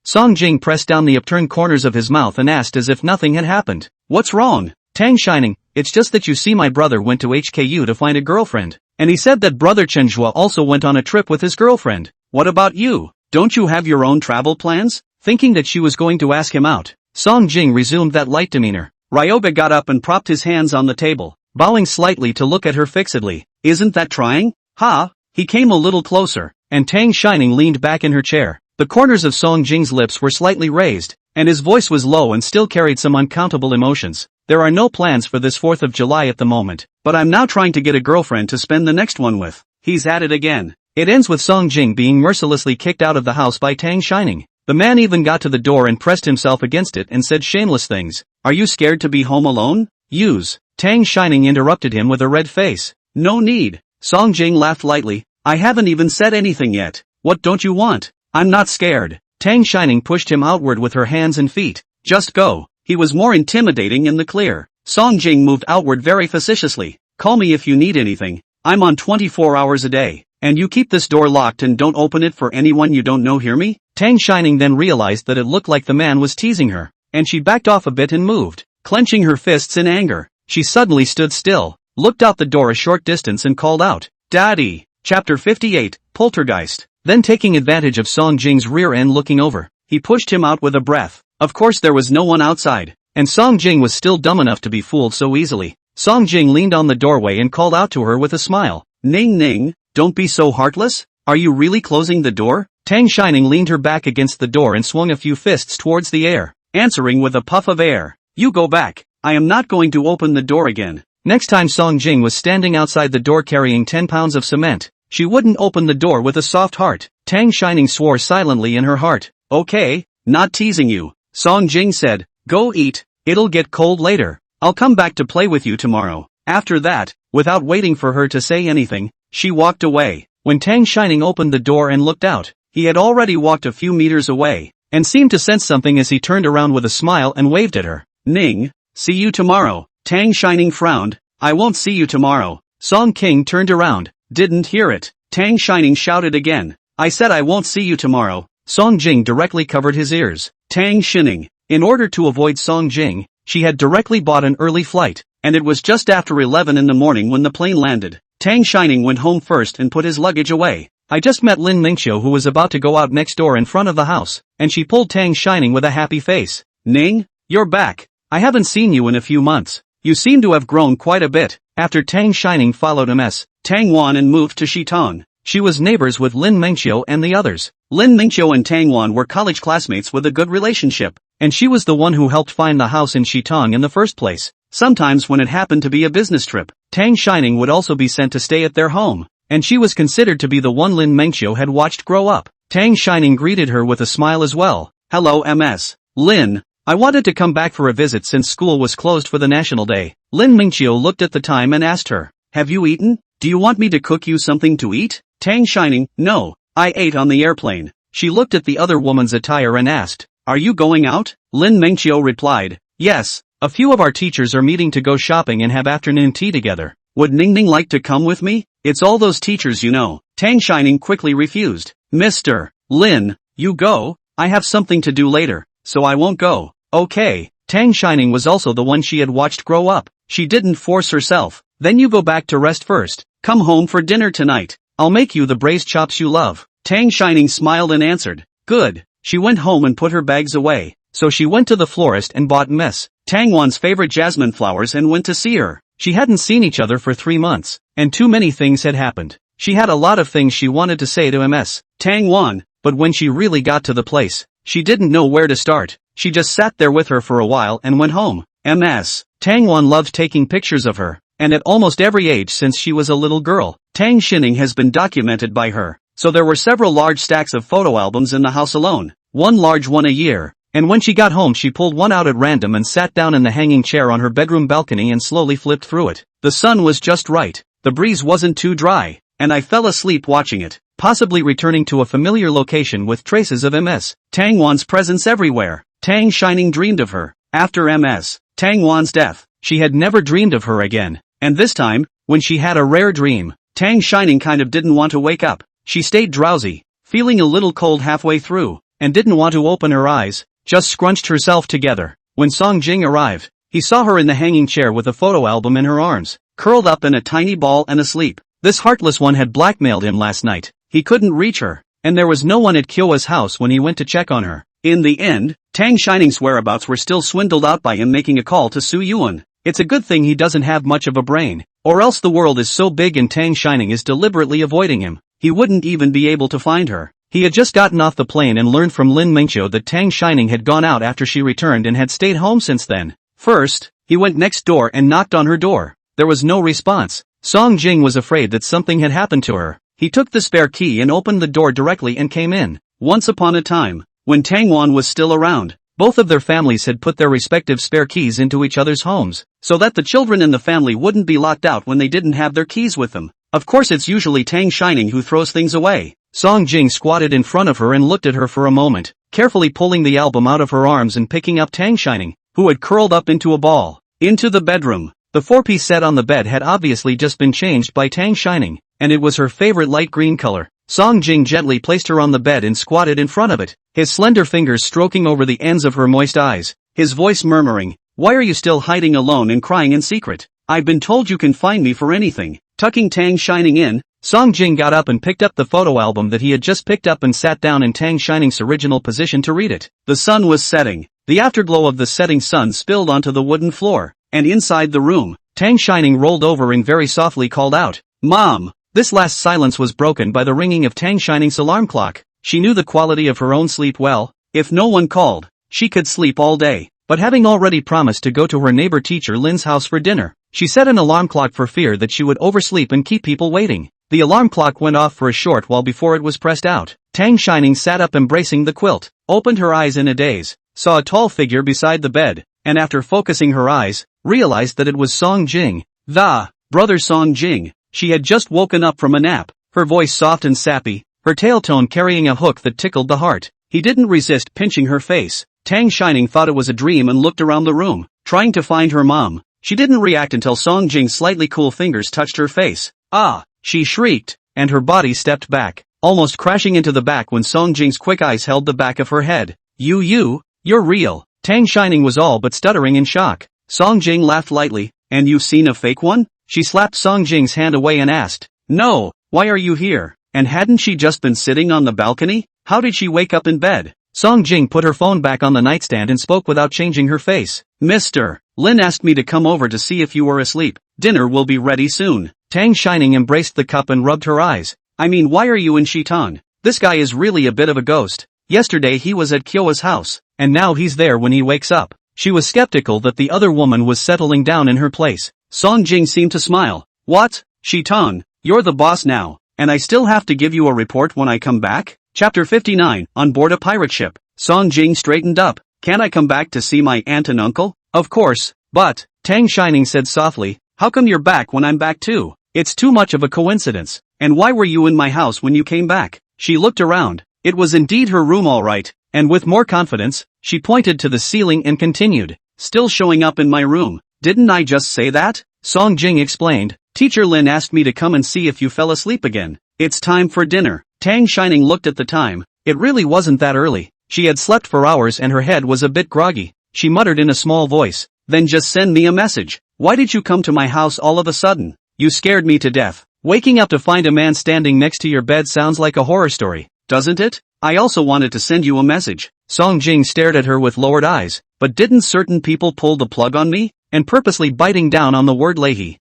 Song Jing pressed down the upturned corners of his mouth and asked as if nothing had happened. What's wrong? Tang Shining, it's just that you see my brother went to HKU to find a girlfriend, and he said that brother Chenhua also went on a trip with his girlfriend. What about you? Don't you have your own travel plans? Thinking that she was going to ask him out, Song Jing resumed that light demeanor. Ryoga got up and propped his hands on the table, bowing slightly to look at her fixedly. Isn't that trying? Ha! He came a little closer, and Tang Shining leaned back in her chair. The corners of Song Jing's lips were slightly raised, and his voice was low and still carried some uncountable emotions. There are no plans for this 4th of July at the moment, but I'm now trying to get a girlfriend to spend the next one with. He's at it again. It ends with Song Jing being mercilessly kicked out of the house by Tang Shining. The man even got to the door and pressed himself against it and said shameless things. Are you scared to be home alone? Use. Tang Shining interrupted him with a red face. No need. Song Jing laughed lightly. I haven't even said anything yet. What don't you want? I'm not scared. Tang Shining pushed him outward with her hands and feet. Just go. He was more intimidating in the clear. Song Jing moved outward very facetiously. Call me if you need anything. I'm on 24 hours a day. And you keep this door locked and don't open it for anyone you don't know, hear me? Tang Shining then realized that it looked like the man was teasing her, and she backed off a bit and moved, clenching her fists in anger. She suddenly stood still, looked out the door a short distance and called out, Daddy! Chapter 58, Poltergeist. Then taking advantage of Song Jing's rear end looking over, he pushed him out with a breath. Of course there was no one outside, and Song Jing was still dumb enough to be fooled so easily. Song Jing leaned on the doorway and called out to her with a smile. Ning ning, don't be so heartless. Are you really closing the door? Tang Shining leaned her back against the door and swung a few fists towards the air, answering with a puff of air. You go back. I am not going to open the door again. Next time Song Jing was standing outside the door carrying 10 pounds of cement, she wouldn't open the door with a soft heart. Tang Shining swore silently in her heart. Okay, not teasing you. Song Jing said, go eat, it'll get cold later. I'll come back to play with you tomorrow. After that, without waiting for her to say anything, she walked away. When Tang Shining opened the door and looked out, he had already walked a few meters away, and seemed to sense something as he turned around with a smile and waved at her. Ning, see you tomorrow. Tang Shining frowned. I won't see you tomorrow. Song King turned around, didn't hear it. Tang Shining shouted again. I said I won't see you tomorrow. Song Jing directly covered his ears. Tang Shining. In order to avoid Song Jing, she had directly bought an early flight, and it was just after 11 in the morning when the plane landed. Tang Shining went home first and put his luggage away. I just met Lin Mingqiu who was about to go out next door in front of the house, and she pulled Tang Shining with a happy face. Ning, you're back. I haven't seen you in a few months. You seem to have grown quite a bit. After Tang Shining followed Ms. Tang Wan and moved to Shitong. She was neighbors with Lin Mingqiu and the others. Lin Mingqiu and Tang Wan were college classmates with a good relationship, and she was the one who helped find the house in Shitong in the first place. Sometimes when it happened to be a business trip, Tang Shining would also be sent to stay at their home, and she was considered to be the one Lin Mingqiu had watched grow up. Tang Shining greeted her with a smile as well. Hello Ms. Lin. I wanted to come back for a visit since school was closed for the National Day. Lin Mingqiu looked at the time and asked her, have you eaten? Do you want me to cook you something to eat? Tang Shining, no, I ate on the airplane. She looked at the other woman's attire and asked, are you going out? Lin Mingqiu replied, yes, a few of our teachers are meeting to go shopping and have afternoon tea together. Would Ning Ning like to come with me? It's all those teachers you know. Tang Shining quickly refused. Mr. Lin, you go, I have something to do later, so I won't go. Okay. Tang Shining was also the one she had watched grow up. She didn't force herself. Then you go back to rest first. Come home for dinner tonight. I'll make you the braised chops you love. Tang Shining smiled and answered. Good. She went home and put her bags away. So she went to the florist and bought Ms. Tang Wan's favorite jasmine flowers and went to see her. She hadn't seen each other for 3 months, and too many things had happened. She had a lot of things she wanted to say to Ms. Tang Wan, but when she really got to the place, she didn't know where to start. She just sat there with her for a while and went home. Ms. Tang Wan loved taking pictures of her, and at almost every age since she was a little girl. Tang Shining has been documented by her, so there were several large stacks of photo albums in the house alone, one large one a year. And when she got home she pulled one out at random and sat down in the hanging chair on her bedroom balcony and slowly flipped through it. The sun was just right, the breeze wasn't too dry, and I fell asleep watching it, possibly returning to a familiar location with traces of Ms. Tang Wan's presence everywhere. Tang Shining dreamed of her. After Ms. Tang Wan's death, she had never dreamed of her again, and this time, when she had a rare dream, Tang Shining kind of didn't want to wake up. She stayed drowsy, feeling a little cold halfway through, and didn't want to open her eyes. Just scrunched herself together. When Song Jing arrived, he saw her in the hanging chair with a photo album in her arms, curled up in a tiny ball and asleep. This heartless one had blackmailed him last night. He couldn't reach her, and there was no one at Kyoa's house when he went to check on her. In the end, Tang Shining's whereabouts were still swindled out by him making a call to Su Yuan. It's a good thing he doesn't have much of a brain, or else the world is so big and Tang Shining is deliberately avoiding him. He wouldn't even be able to find her. He had just gotten off the plane and learned from Lin Mingqiu that Tang Shining had gone out after she returned and had stayed home since then. First, he went next door and knocked on her door. There was no response. Song Jing was afraid that something had happened to her. He took the spare key and opened the door directly and came in. Once upon a time, when Tangwan was still around, both of their families had put their respective spare keys into each other's homes, so that the children in the family wouldn't be locked out when they didn't have their keys with them. Of course it's usually Tang Shining who throws things away. Song Jing squatted in front of her and looked at her for a moment, carefully pulling the album out of her arms and picking up Tang Shining, who had curled up into a ball. Into the bedroom. The four-piece set on the bed had obviously just been changed by Tang Shining, and it was her favorite light green color. Song Jing gently placed her on the bed and squatted in front of it, his slender fingers stroking over the ends of her moist eyes, his voice murmuring, "Why are you still hiding alone and crying in secret? I've been told you can find me for anything." Tucking Tang Shining in, Song Jing got up and picked up the photo album that he had just picked up and sat down in Tang Shining's original position to read it. The sun was setting. The afterglow of the setting sun spilled onto the wooden floor, and inside the room, Tang Shining rolled over and very softly called out, "Mom!" This last silence was broken by the ringing of Tang Shining's alarm clock. She knew the quality of her own sleep well. If no one called, she could sleep all day. But having already promised to go to her neighbor teacher Lin's house for dinner, she set an alarm clock for fear that she would oversleep and keep people waiting. The alarm clock went off for a short while before it was pressed out. Tang Shining sat up embracing the quilt, opened her eyes in a daze, saw a tall figure beside the bed, and after focusing her eyes, realized that it was Song Jing. Brother Song Jing. She had just woken up from a nap, her voice soft and sappy, her tail tone carrying a hook that tickled the heart. He didn't resist pinching her face. Tang Shining thought it was a dream and looked around the room, trying to find her mom. She didn't react until Song Jing's slightly cool fingers touched her face. "Ah!" she shrieked, and her body stepped back, almost crashing into the back when Song Jing's quick eyes held the back of her head. You're real." Tang Shining was all but stuttering in shock. Song Jing laughed lightly. "And you've seen a fake one?" She slapped Song Jing's hand away and asked, "No, why are you here? And hadn't she just been sitting on the balcony? How did she wake up in bed?" Song Jing put her phone back on the nightstand and spoke without changing her face. "Mr. Lin asked me to come over to see if you were asleep. Dinner will be ready soon." Tang Shining embraced the cup and rubbed her eyes. "I mean, why are you in Shitan? This guy is really a bit of a ghost. Yesterday he was at Kyoa's house, and now he's there when he wakes up." She was skeptical that the other woman was settling down in her place. Song Jing seemed to smile. "What? Shitan, you're the boss now, and I still have to give you a report when I come back?" Chapter 59, On Board a Pirate Ship. Song Jing straightened up. "Can't I come back to see my aunt and uncle?" "Of course, but," Tang Shining said softly, "how come you're back when I'm back too? It's too much of a coincidence. And why were you in my house when you came back?" She looked around. It was indeed her room all right, and with more confidence, she pointed to the ceiling and continued, "Still showing up in my room. Didn't I just say that?" Song Jing explained, "Teacher Lin asked me to come and see if you fell asleep again. It's time for dinner." Tang Shining looked at the time. It really wasn't that early. She had slept for hours and her head was a bit groggy. She muttered in a small voice, "Then just send me a message. Why did you come to my house all of a sudden? You scared me to death. Waking up to find a man standing next to your bed sounds like a horror story, doesn't it? I also wanted to send you a message." Song Jing stared at her with lowered eyes. "But didn't certain people pull the plug on me?" And purposely biting down on the word Leahy.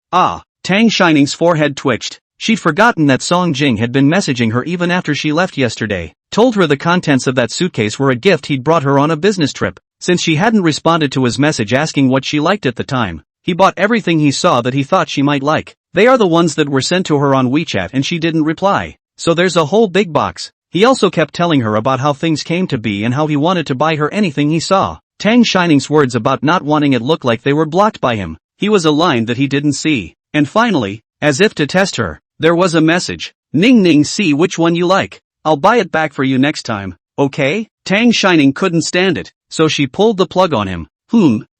Tang Shining's forehead twitched. She'd forgotten that Song Jing had been messaging her even after she left yesterday. Told her the contents of that suitcase were a gift he'd brought her on a business trip. Since she hadn't responded to his message asking what she liked at the time, he bought everything he saw that he thought she might like. They are the ones that were sent to her on WeChat and she didn't reply. So there's a whole big box. He also kept telling her about how things came to be and how he wanted to buy her anything he saw. Tang Shining's words about not wanting it looked like they were blocked by him. He was a line that he didn't see. And finally, as if to test her, there was a message. "Ning Ning, see which one you like. I'll buy it back for you next time, okay?" Tang Shining couldn't stand it, so she pulled the plug on him.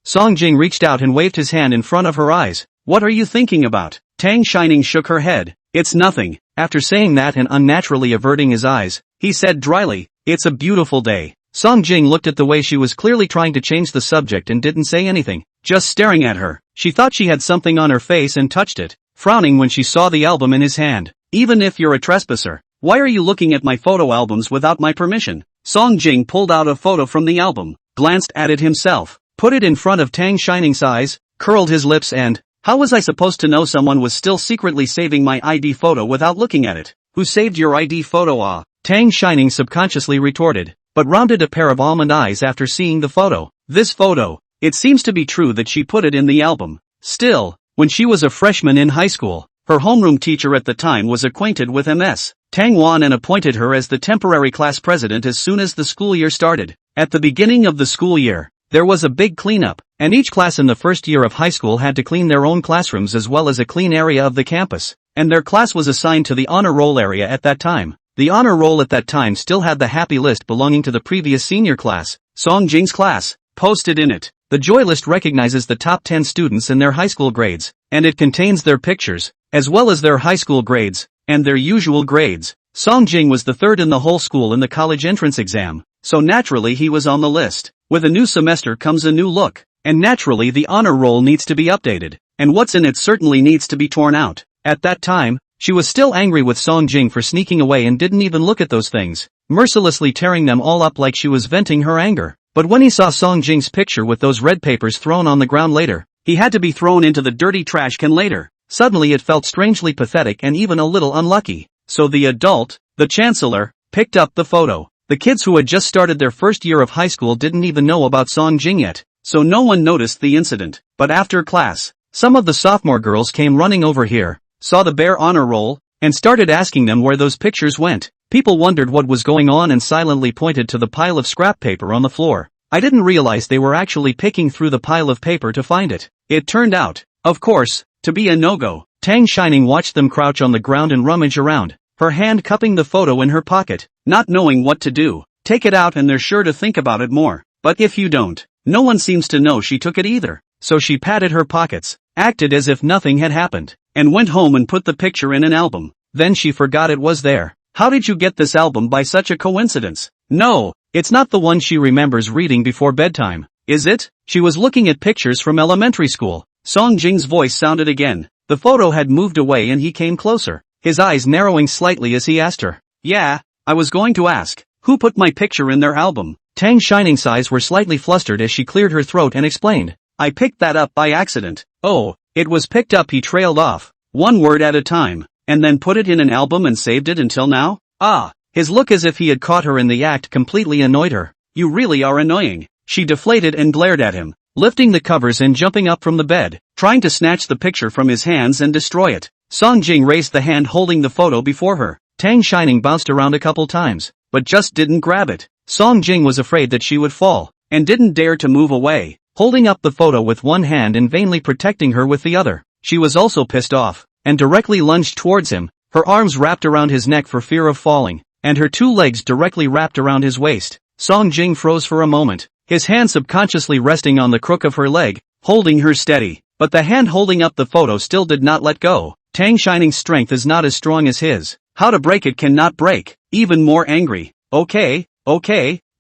Song Jing reached out and waved his hand in front of her eyes. "What are you thinking about?" Tang Shining shook her head. "It's nothing." After saying that and unnaturally averting his eyes, he said dryly, "It's a beautiful day." Song Jing looked at the way she was clearly trying to change the subject and didn't say anything, just staring at her. She thought she had something on her face and touched it, frowning when she saw the album in his hand. "Even if you're a trespasser, why are you looking at my photo albums without my permission?" Song Jing pulled out a photo from the album, glanced at it himself, put it in front of Tang Shining's eyes, curled his lips and, "How was I supposed to know someone was still secretly saving my ID photo without looking at it?" "Who saved your ID photo?" Tang Shining subconsciously retorted, but rounded a pair of almond eyes after seeing the photo. "This photo. It seems to be true that she put it in the album. Still, when she was a freshman in high school, Her homeroom teacher at the time was acquainted with Ms. Tang Wan and appointed her as the temporary class president as soon as the school year started. At the beginning of the school year, there was a big cleanup, and each class in the first year of high school had to clean their own classrooms as well as a clean area of the campus, and their class was assigned to the honor roll area at that time. The honor roll at that time still had the happy list belonging to the previous senior class, Song Jing's class, posted in it. The joy list recognizes the top 10 students and their high school grades, and it contains their pictures, as well as their high school grades, and their usual grades. Song Jing was the third in the whole school in the college entrance exam, so naturally he was on the list. With a new semester comes a new look, and naturally the honor roll needs to be updated, and what's in it certainly needs to be torn out. At that time, she was still angry with Song Jing for sneaking away and didn't even look at those things, mercilessly tearing them all up like she was venting her anger. But when he saw Song Jing's picture with those red papers thrown on the ground later, he had to be thrown into the dirty trash can later. Suddenly it felt strangely pathetic and even a little unlucky. So the adult, the chancellor, picked up the photo. The kids who had just started their first year of high school didn't even know about Song Jing yet, so no one noticed the incident. But after class, some of the sophomore girls came running over here, saw the bare honor roll, and started asking them where those pictures went. People wondered what was going on and silently pointed to the pile of scrap paper on the floor. I didn't realize they were actually picking through the pile of paper to find it. It turned out, of course, to be a no-go. Tang Shining watched them crouch on the ground and rummage around, her hand cupping the photo in her pocket, not knowing what to do. Take it out and they're sure to think about it more. But if you don't, no one seems to know she took it either. So she patted her pockets, acted as if nothing had happened, and went home and put the picture in an album. Then she forgot it was there. How did you get this album by such a coincidence? No, it's not the one she remembers reading before bedtime, is it? She was looking at pictures from elementary school. Song Jing's voice sounded again. The photo had moved away and he came closer, his eyes narrowing slightly as he asked her. Yeah, I was going to ask, who put my picture in their album? Tang Shining's eyes were slightly flustered as she cleared her throat and explained. I picked that up by accident. Oh, it was picked up, he trailed off, one word at a time, and then put it in an album and saved it until now? Ah, his look as if he had caught her in the act completely annoyed her. You really are annoying. She deflated and glared at him, lifting the covers and jumping up from the bed, trying to snatch the picture from his hands and destroy it. Song Jing raised the hand holding the photo before her. Tang Shining bounced around a couple times, but just didn't grab it. Song Jing was afraid that she would fall, and didn't dare to move away, holding up the photo with one hand and vainly protecting her with the other. She was also pissed off, and directly lunged towards him, her arms wrapped around his neck for fear of falling, and her two legs directly wrapped around his waist. Song Jing froze for a moment, his hand subconsciously resting on the crook of her leg, holding her steady, but the hand holding up the photo still did not let go. Tang Shining's strength is not as strong as his. How to break it cannot break. Even more angry. Okay,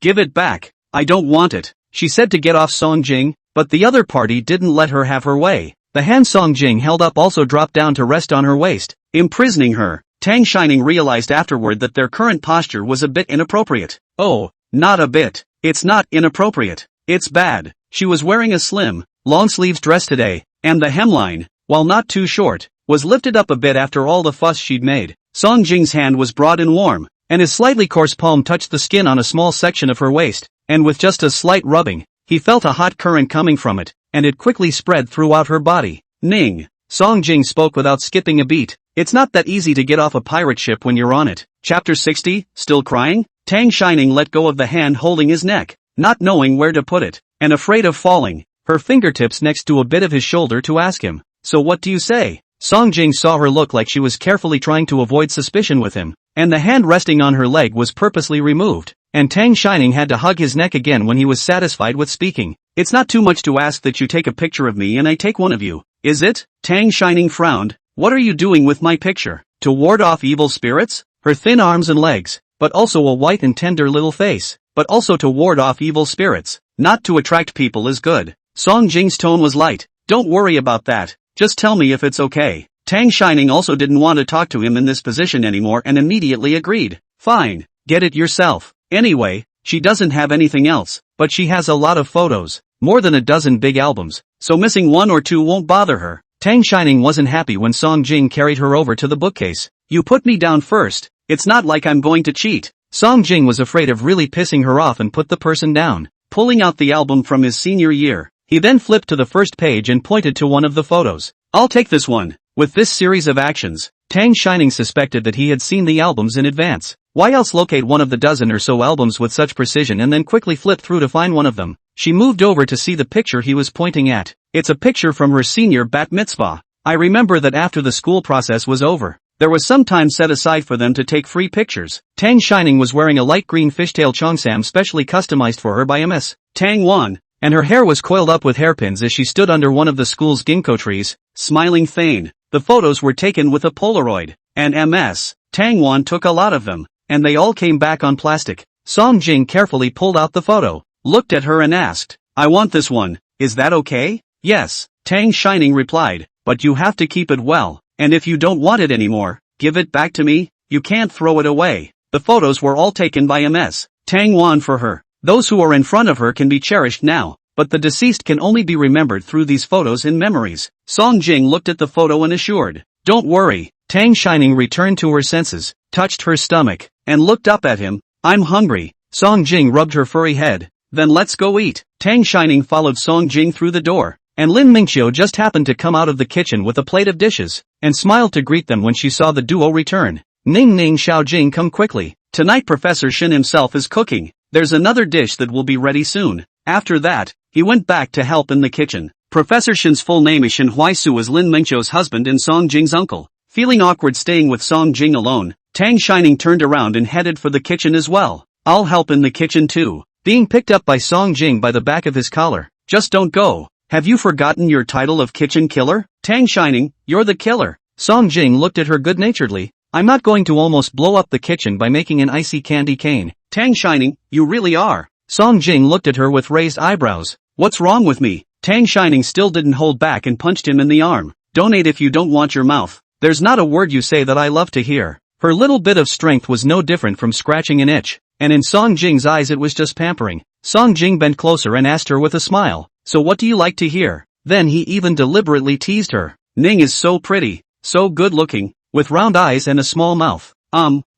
give it back. I don't want it, she said to get off Song Jing, but the other party didn't let her have her way. The hand Song Jing held up also dropped down to rest on her waist, imprisoning her. Tang Shining realized afterward that their current posture was a bit inappropriate. Oh, not a bit. It's not inappropriate. It's bad. She was wearing a slim, long-sleeves dress today, and the hemline, while not too short, was lifted up a bit after all the fuss she'd made. Song Jing's hand was broad and warm, and his slightly coarse palm touched the skin on a small section of her waist, and with just a slight rubbing, he felt a hot current coming from it, and it quickly spread throughout her body. Ning. Song Jing spoke without skipping a beat. It's not that easy to get off a pirate ship when you're on it. Chapter 60, still crying? Tang Shining let go of the hand holding his neck, not knowing where to put it, and afraid of falling, her fingertips next to a bit of his shoulder to ask him. So what do you say? Song Jing saw her look like she was carefully trying to avoid suspicion with him, and the hand resting on her leg was purposely removed, and Tang Shining had to hug his neck again when he was satisfied with speaking. It's not too much to ask that you take a picture of me and I take one of you, is it? Tang Shining frowned. What are you doing with my picture? To ward off evil spirits? Her thin arms and legs, but also a white and tender little face, but also to ward off evil spirits, not to attract people is good. Song Jing's tone was light. Don't worry about that, just tell me if it's okay. Tang Shining also didn't want to talk to him in this position anymore and immediately agreed. Fine, get it yourself. Anyway, she doesn't have anything else, but she has a lot of photos, more than a dozen big albums, so missing one or two won't bother her. Tang Shining wasn't happy when Song Jing carried her over to the bookcase. You put me down first, it's not like I'm going to cheat. Song Jing was afraid of really pissing her off and put the person down, pulling out the album from his senior year. He then flipped to the first page and pointed to one of the photos. I'll take this one. With this series of actions, Tang Shining suspected that he had seen the albums in advance. Why else locate one of the dozen or so albums with such precision and then quickly flip through to find one of them? She moved over to see the picture he was pointing at. It's a picture from her senior bat mitzvah. I remember that after the school process was over, there was some time set aside for them to take free pictures. Tang Shining was wearing a light green fishtail cheongsam specially customized for her by Ms. Tang Wan, and her hair was coiled up with hairpins as she stood under one of the school's ginkgo trees, smiling fain. The photos were taken with a Polaroid, and Ms. Tang Wan took a lot of them, and they all came back on plastic. Song Jing carefully pulled out the photo, looked at her and asked, "I want this one, is that okay?" "Yes," Tang Shining replied, "but you have to keep it well. And if you don't want it anymore, give it back to me, you can't throw it away." The photos were all taken by Ms. Tang Wan for her. Those who are in front of her can be cherished now, but the deceased can only be remembered through these photos and memories. Song Jing looked at the photo and assured, "Don't worry." Tang Shining returned to her senses, touched her stomach, and looked up at him. "I'm hungry." Song Jing rubbed her furry head. "Then let's go eat." Tang Shining followed Song Jing through the door, and Lin Mingqiu just happened to come out of the kitchen with a plate of dishes, and smiled to greet them when she saw the duo return. "Ning Ning Xiao Jing, come quickly. Tonight Professor Shin himself is cooking. There's another dish that will be ready soon." After that, he went back to help in the kitchen. Professor Shin's full name is Shin Huaisu, as Lin Mingqiu's husband and Song Jing's uncle. Feeling awkward staying with Song Jing alone, Tang Shining turned around and headed for the kitchen as well. "I'll help in the kitchen too." Being picked up by Song Jing by the back of his collar. "Just don't go. Have you forgotten your title of kitchen killer? Tang Shining, you're the killer." Song Jing looked at her good-naturedly. "I'm not going to almost blow up the kitchen by making an icy candy cane." "Tang Shining, you really are." Song Jing looked at her with raised eyebrows. "What's wrong with me?" Tang Shining still didn't hold back and punched him in the arm. "Donate if you don't want your mouth. There's not a word you say that I love to hear." Her little bit of strength was no different from scratching an itch, and in Song Jing's eyes it was just pampering. Song Jing bent closer and asked her with a smile, "So what do you like to hear?" Then he even deliberately teased her. "Ning is so pretty, so good-looking, with round eyes and a small mouth."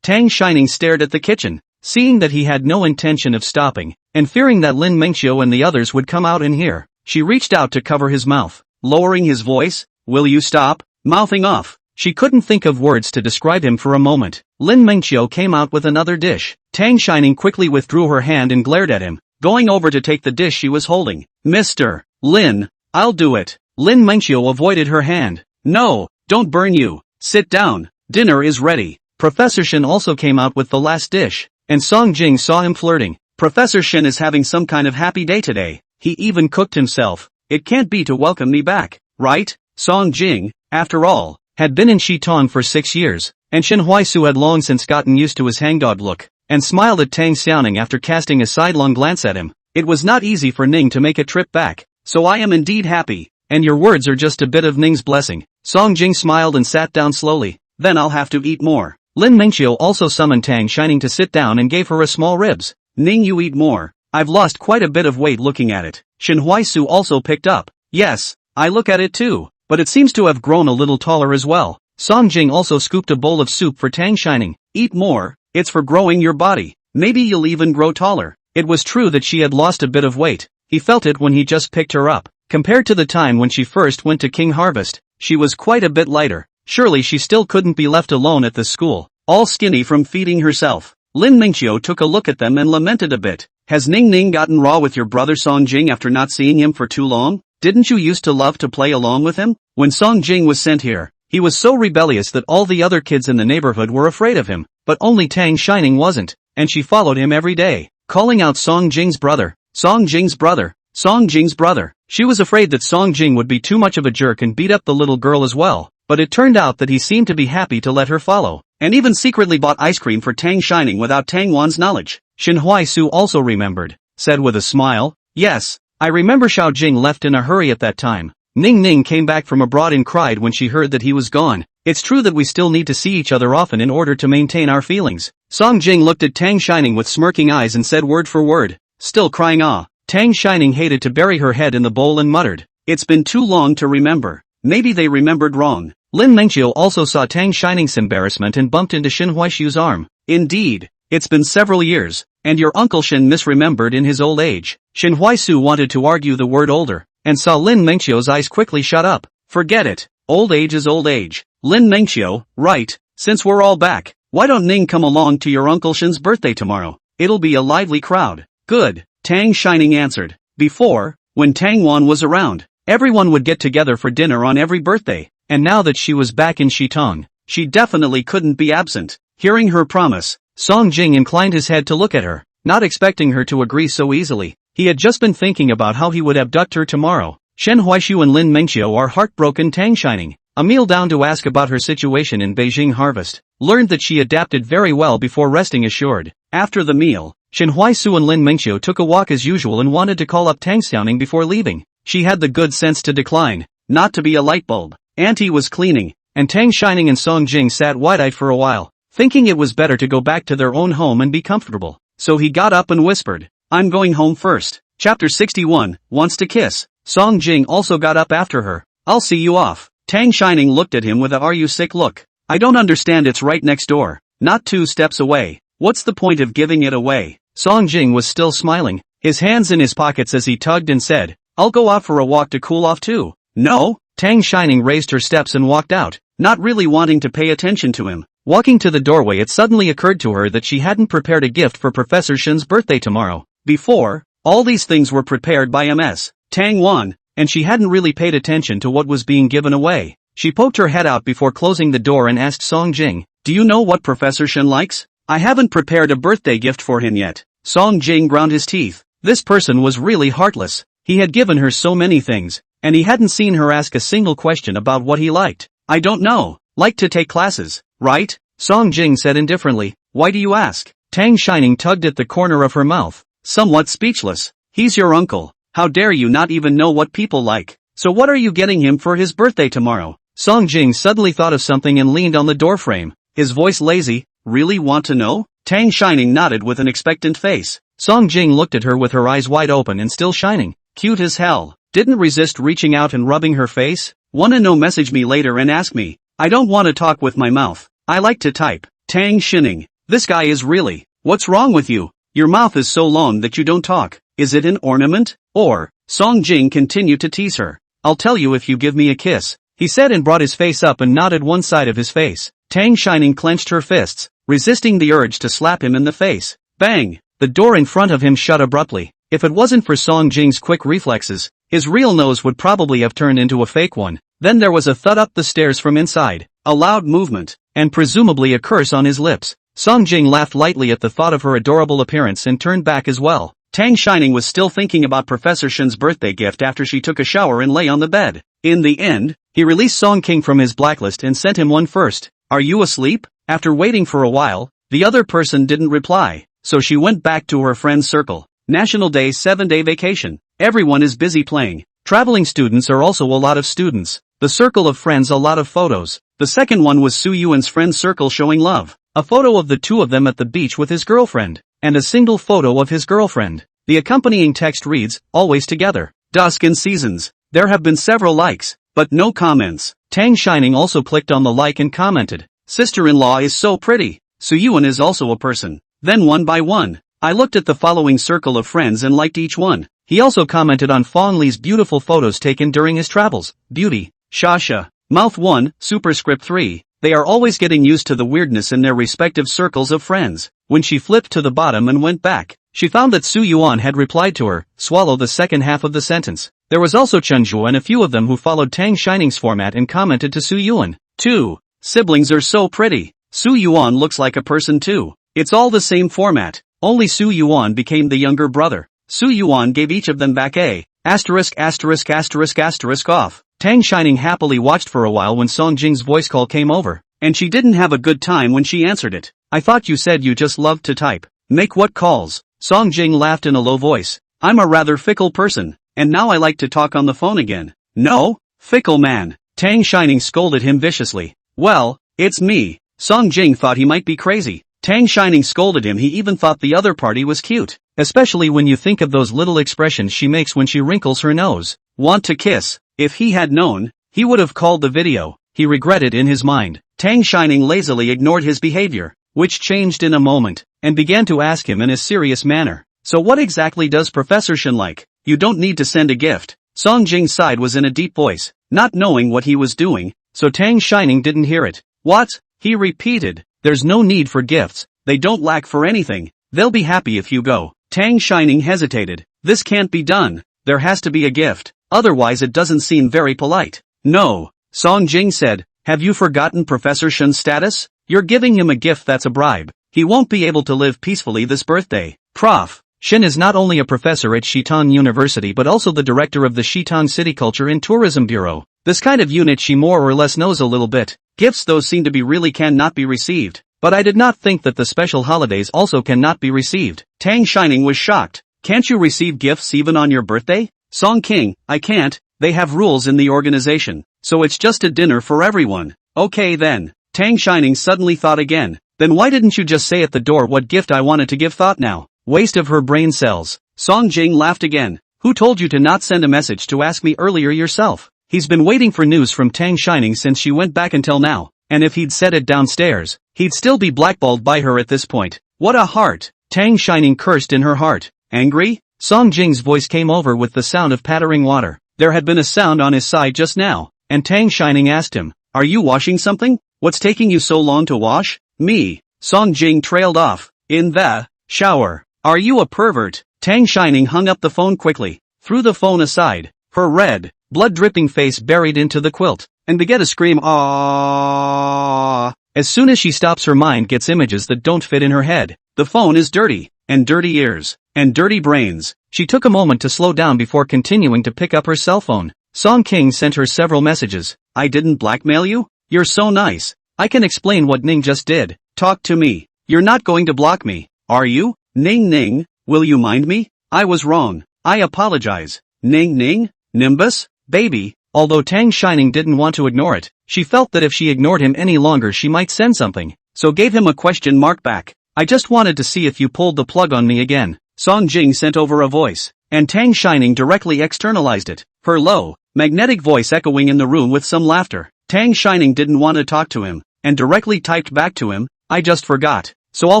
Tang Shining stared at the kitchen. Seeing that he had no intention of stopping, and fearing that Lin Mingqiu and the others would come out and hear, she reached out to cover his mouth, lowering his voice. "Will you stop mouthing off?" She couldn't think of words to describe him for a moment. Lin Mingqiu came out with another dish. Tang Shining quickly withdrew her hand and glared at him, going over to take the dish she was holding. "Mr. Lin, I'll do it." Lin Mingqiu avoided her hand. "No, don't burn you. Sit down. Dinner is ready." Professor Shin also came out with the last dish, and Song Jing saw him flirting. "Professor Shin is having some kind of happy day today. He even cooked himself. It can't be to welcome me back, right?" Song Jing, after all, had been in Shitong for 6 years, and Shin Huaisu had long since gotten used to his hangdog look, and smiled at Tang Xiaoning after casting a sidelong glance at him. "It was not easy for Ning to make a trip back, so I am indeed happy, and your words are just a bit of Ning's blessing." Song Jing smiled and sat down slowly. "Then I'll have to eat more." Lin Mingqiu also summoned Tang Shining to sit down and gave her a small ribs. "Ning, you eat more. I've lost quite a bit of weight looking at it." Shin Huaisu also picked up. "Yes, I look at it too, but it seems to have grown a little taller as well." Song Jing also scooped a bowl of soup for Tang Shining. "Eat more, it's for growing your body. Maybe you'll even grow taller." It was true that she had lost a bit of weight. He felt it when he just picked her up. Compared to the time when she first went to King Harvest, she was quite a bit lighter. Surely she still couldn't be left alone at this school, all skinny from feeding herself. Lin Mingqiu took a look at them and lamented a bit. "Has Ning Ning gotten raw with your brother Song Jing after not seeing him for too long? Didn't you used to love to play along with him?" When Song Jing was sent here, he was so rebellious that all the other kids in the neighborhood were afraid of him, but only Tang Shining wasn't, and she followed him every day, calling out Song Jing's brother, Song Jing's brother, Song Jing's brother. She was afraid that Song Jing would be too much of a jerk and beat up the little girl as well, but it turned out that he seemed to be happy to let her follow, and even secretly bought ice cream for Tang Shining without Tang Wan's knowledge. Shin Huaisu also remembered, said with a smile, "Yes, I remember Xiao Jing left in a hurry at that time. Ning Ning came back from abroad and cried when she heard that he was gone. It's true that we still need to see each other often in order to maintain our feelings." Song Jing looked at Tang Shining with smirking eyes and said word for word, still crying ah. Tang Shining hated to bury her head in the bowl and muttered, "It's been too long to remember. Maybe they remembered wrong." Lin Mingqiu also saw Tang Shining's embarrassment and bumped into Shin Huaishu's arm. "Indeed, it's been several years, and your Uncle Shin misremembered in his old age." Shin Huaisu wanted to argue the word older, and saw Lin Mingqiu's eyes quickly shut up. "Forget it. Old age is old age. Lin Mengxiu, right, since we're all back, why don't Ning come along to your Uncle Shen's birthday tomorrow? It'll be a lively crowd. Good, Tang Shining answered. Before, when Tang Wan was around, everyone would get together for dinner on every birthday, and now that she was back in Shitong, she definitely couldn't be absent. Hearing her promise, Song Jing inclined his head to look at her, not expecting her to agree so easily. He had just been thinking about how he would abduct her tomorrow. Shen Huaishu and Lin Mengxiu are heartbroken. Tang Shining, a meal down to ask about her situation in Beijing Harvest, learned that she adapted very well before resting assured. After the meal, Shen Huaisu and Lin Mengxiu took a walk as usual and wanted to call up Tang Xiaoning before leaving. She had the good sense to decline, not to be a light bulb. Auntie was cleaning, and Tang Shining and Song Jing sat wide-eyed for a while, thinking it was better to go back to their own home and be comfortable. So he got up and whispered, "I'm going home first." Chapter 61, Wants to Kiss. Song Jing also got up after her. "I'll see you off." Tang Shining looked at him with a "are you sick" look. "I don't understand, it's right next door. Not 2 steps away. What's the point of giving it away?" Song Jing was still smiling, his hands in his pockets as he tugged and said, "I'll go out for a walk to cool off too." "No?" Tang Shining raised her steps and walked out, not really wanting to pay attention to him. Walking to the doorway, it suddenly occurred to her that she hadn't prepared a gift for Professor Shen's birthday tomorrow. Before, all these things were prepared by Ms. Tang Wan, and she hadn't really paid attention to what was being given away. She poked her head out before closing the door and asked Song Jing, "Do you know what Professor Shen likes? I haven't prepared a birthday gift for him yet." Song Jing ground his teeth. This person was really heartless. He had given her so many things, and he hadn't seen her ask a single question about what he liked. "I don't know. Like to take classes, right?" Song Jing said indifferently. "Why do you ask?" Tang Shining tugged at the corner of her mouth, somewhat speechless. "He's your uncle. How dare you not even know what people like? So what are you getting him for his birthday tomorrow?" Song Jing suddenly thought of something and leaned on the doorframe, his voice lazy. "Really want to know?" Tang Shining nodded with an expectant face. Song Jing looked at her with her eyes wide open and still shining. Cute as hell. Didn't resist reaching out and rubbing her face. "Wanna know? Message me later and ask me. I don't want to talk with my mouth. I like to type." Tang Shining. This guy is really. What's wrong with you? Your mouth is so long that you don't talk. Is it an ornament? Or? Song Jing continued to tease her. "I'll tell you if you give me a kiss," he said and brought his face up and nodded one side of his face. Tang Shining clenched her fists, resisting the urge to slap him in the face. Bang! The door in front of him shut abruptly. If it wasn't for Song Jing's quick reflexes, his real nose would probably have turned into a fake one. Then there was a thud up the stairs from inside, a loud movement, and presumably a curse on his lips. Song Jing laughed lightly at the thought of her adorable appearance and turned back as well. Tang Shining was still thinking about Professor Shen's birthday gift after she took a shower and lay on the bed. In the end, he released Song King from his blacklist and sent him one first. "Are you asleep?" After waiting for a while, the other person didn't reply, so she went back to her friend's circle. National Day 7-day vacation. Everyone is busy playing. Traveling students are also a lot of students. The circle of friends, a lot of photos. The second one was Su Yuan's friend's circle showing love. A photo of the two of them at the beach with his girlfriend, and a single photo of his girlfriend. The accompanying text reads, "Always together. Dusk and seasons." There have been several likes, but no comments. Tang Shining also clicked on the like and commented, "Sister-in-law is so pretty." Su Yuan is also a person. Then one by one, I looked at the following circle of friends and liked each one. He also commented on Fong Li's beautiful photos taken during his travels. Beauty. Shasha. Mouth 1, superscript 3. They are always getting used to the weirdness in their respective circles of friends. When she flipped to the bottom and went back, she found that Su Yuan had replied to her. Swallow the second half of the sentence. There was also Chunju and a few of them who followed Tang Shining's format and commented to Su Yuan. 2. Siblings are so pretty. Su Yuan looks like a person too. It's all the same format, only Su Yuan became the younger brother. Su Yuan gave each of them back a asterisk asterisk asterisk asterisk off. Tang Shining happily watched for a while when Song Jing's voice call came over, and she didn't have a good time when she answered it. "I thought you said you just loved to type. Make what calls?" Song Jing laughed in a low voice. "I'm a rather fickle person, and now I like to talk on the phone again." "No, fickle man." Tang Shining scolded him viciously. "Well, it's me." Song Jing thought he might be crazy. Tang Shining scolded him. He even thought the other party was cute, especially when you think of those little expressions she makes when she wrinkles her nose. "Want to kiss." If he had known, he would have called the video. He regretted in his mind. Tang Shining lazily ignored his behavior, which changed in a moment, and began to ask him in a serious manner. "So what exactly does Professor Shen like? You don't need to send a gift." Song Jing's side was in a deep voice. not knowing what he was doing, so Tang Shining didn't hear it. What? He repeated. There's no need for gifts, they don't lack for anything. They'll be happy if you go. Tang Shining hesitated. This can't be done. There has to be a gift. Otherwise it doesn't seem very polite. No. Song Jing said. Have you forgotten Professor Shen's status? You're giving him a gift that's a bribe. He won't be able to live peacefully this birthday. Prof. Shen is not only a professor at Shitong University but also the director of the Shitong City Culture and Tourism Bureau. This kind of unit she more or less knows a little bit. Gifts those seem to be really cannot be received. But I did not think that the special holidays also cannot be received. Tang Shining was shocked. Can't you receive gifts even on your birthday? Song King, I can't. They have rules in the organization. So it's just a dinner for everyone. Okay then. Tang Shining suddenly thought again. Then why didn't you just say at the door what gift I wanted to give? Thought now. Waste of her brain cells. Song Jing laughed again. Who told you to not send a message to ask me earlier yourself? He's been waiting for news from Tang Shining since she went back until now. And if he'd said it downstairs, he'd still be blackballed by her at this point. What a heart! Tang Shining cursed in her heart. Angry? Song Jing's voice came over with the sound of pattering water. There had been a sound on his side just now, and Tang Shining asked him, Are you washing something? What's taking you so long to wash? Me. Song Jing trailed off. In the shower. Are you a pervert? Tang Shining hung up the phone quickly, threw the phone aside, her red, blood-dripping face buried into the quilt, and began to scream "Aww." As soon as she stops, her mind gets images that don't fit in her head. The phone is dirty, and dirty ears, and dirty brains. She took a moment to slow down before continuing to pick up her cell phone. Song King sent her several messages. I didn't blackmail you? You're so nice. I can explain what Ning just did. Talk to me. You're not going to block me, are you? Ning Ning, will you mind me? I was wrong. I apologize. Ning Ning? Nimbus? Baby. Although Tang Shining didn't want to ignore it, she felt that if she ignored him any longer she might send something, so gave him a question mark back. I just wanted to see if you pulled the plug on me again. Song Jing sent over a voice, and Tang Shining directly externalized it, her low, magnetic voice echoing in the room with some laughter. Tang Shining didn't want to talk to him, and directly typed back to him, I just forgot, so I'll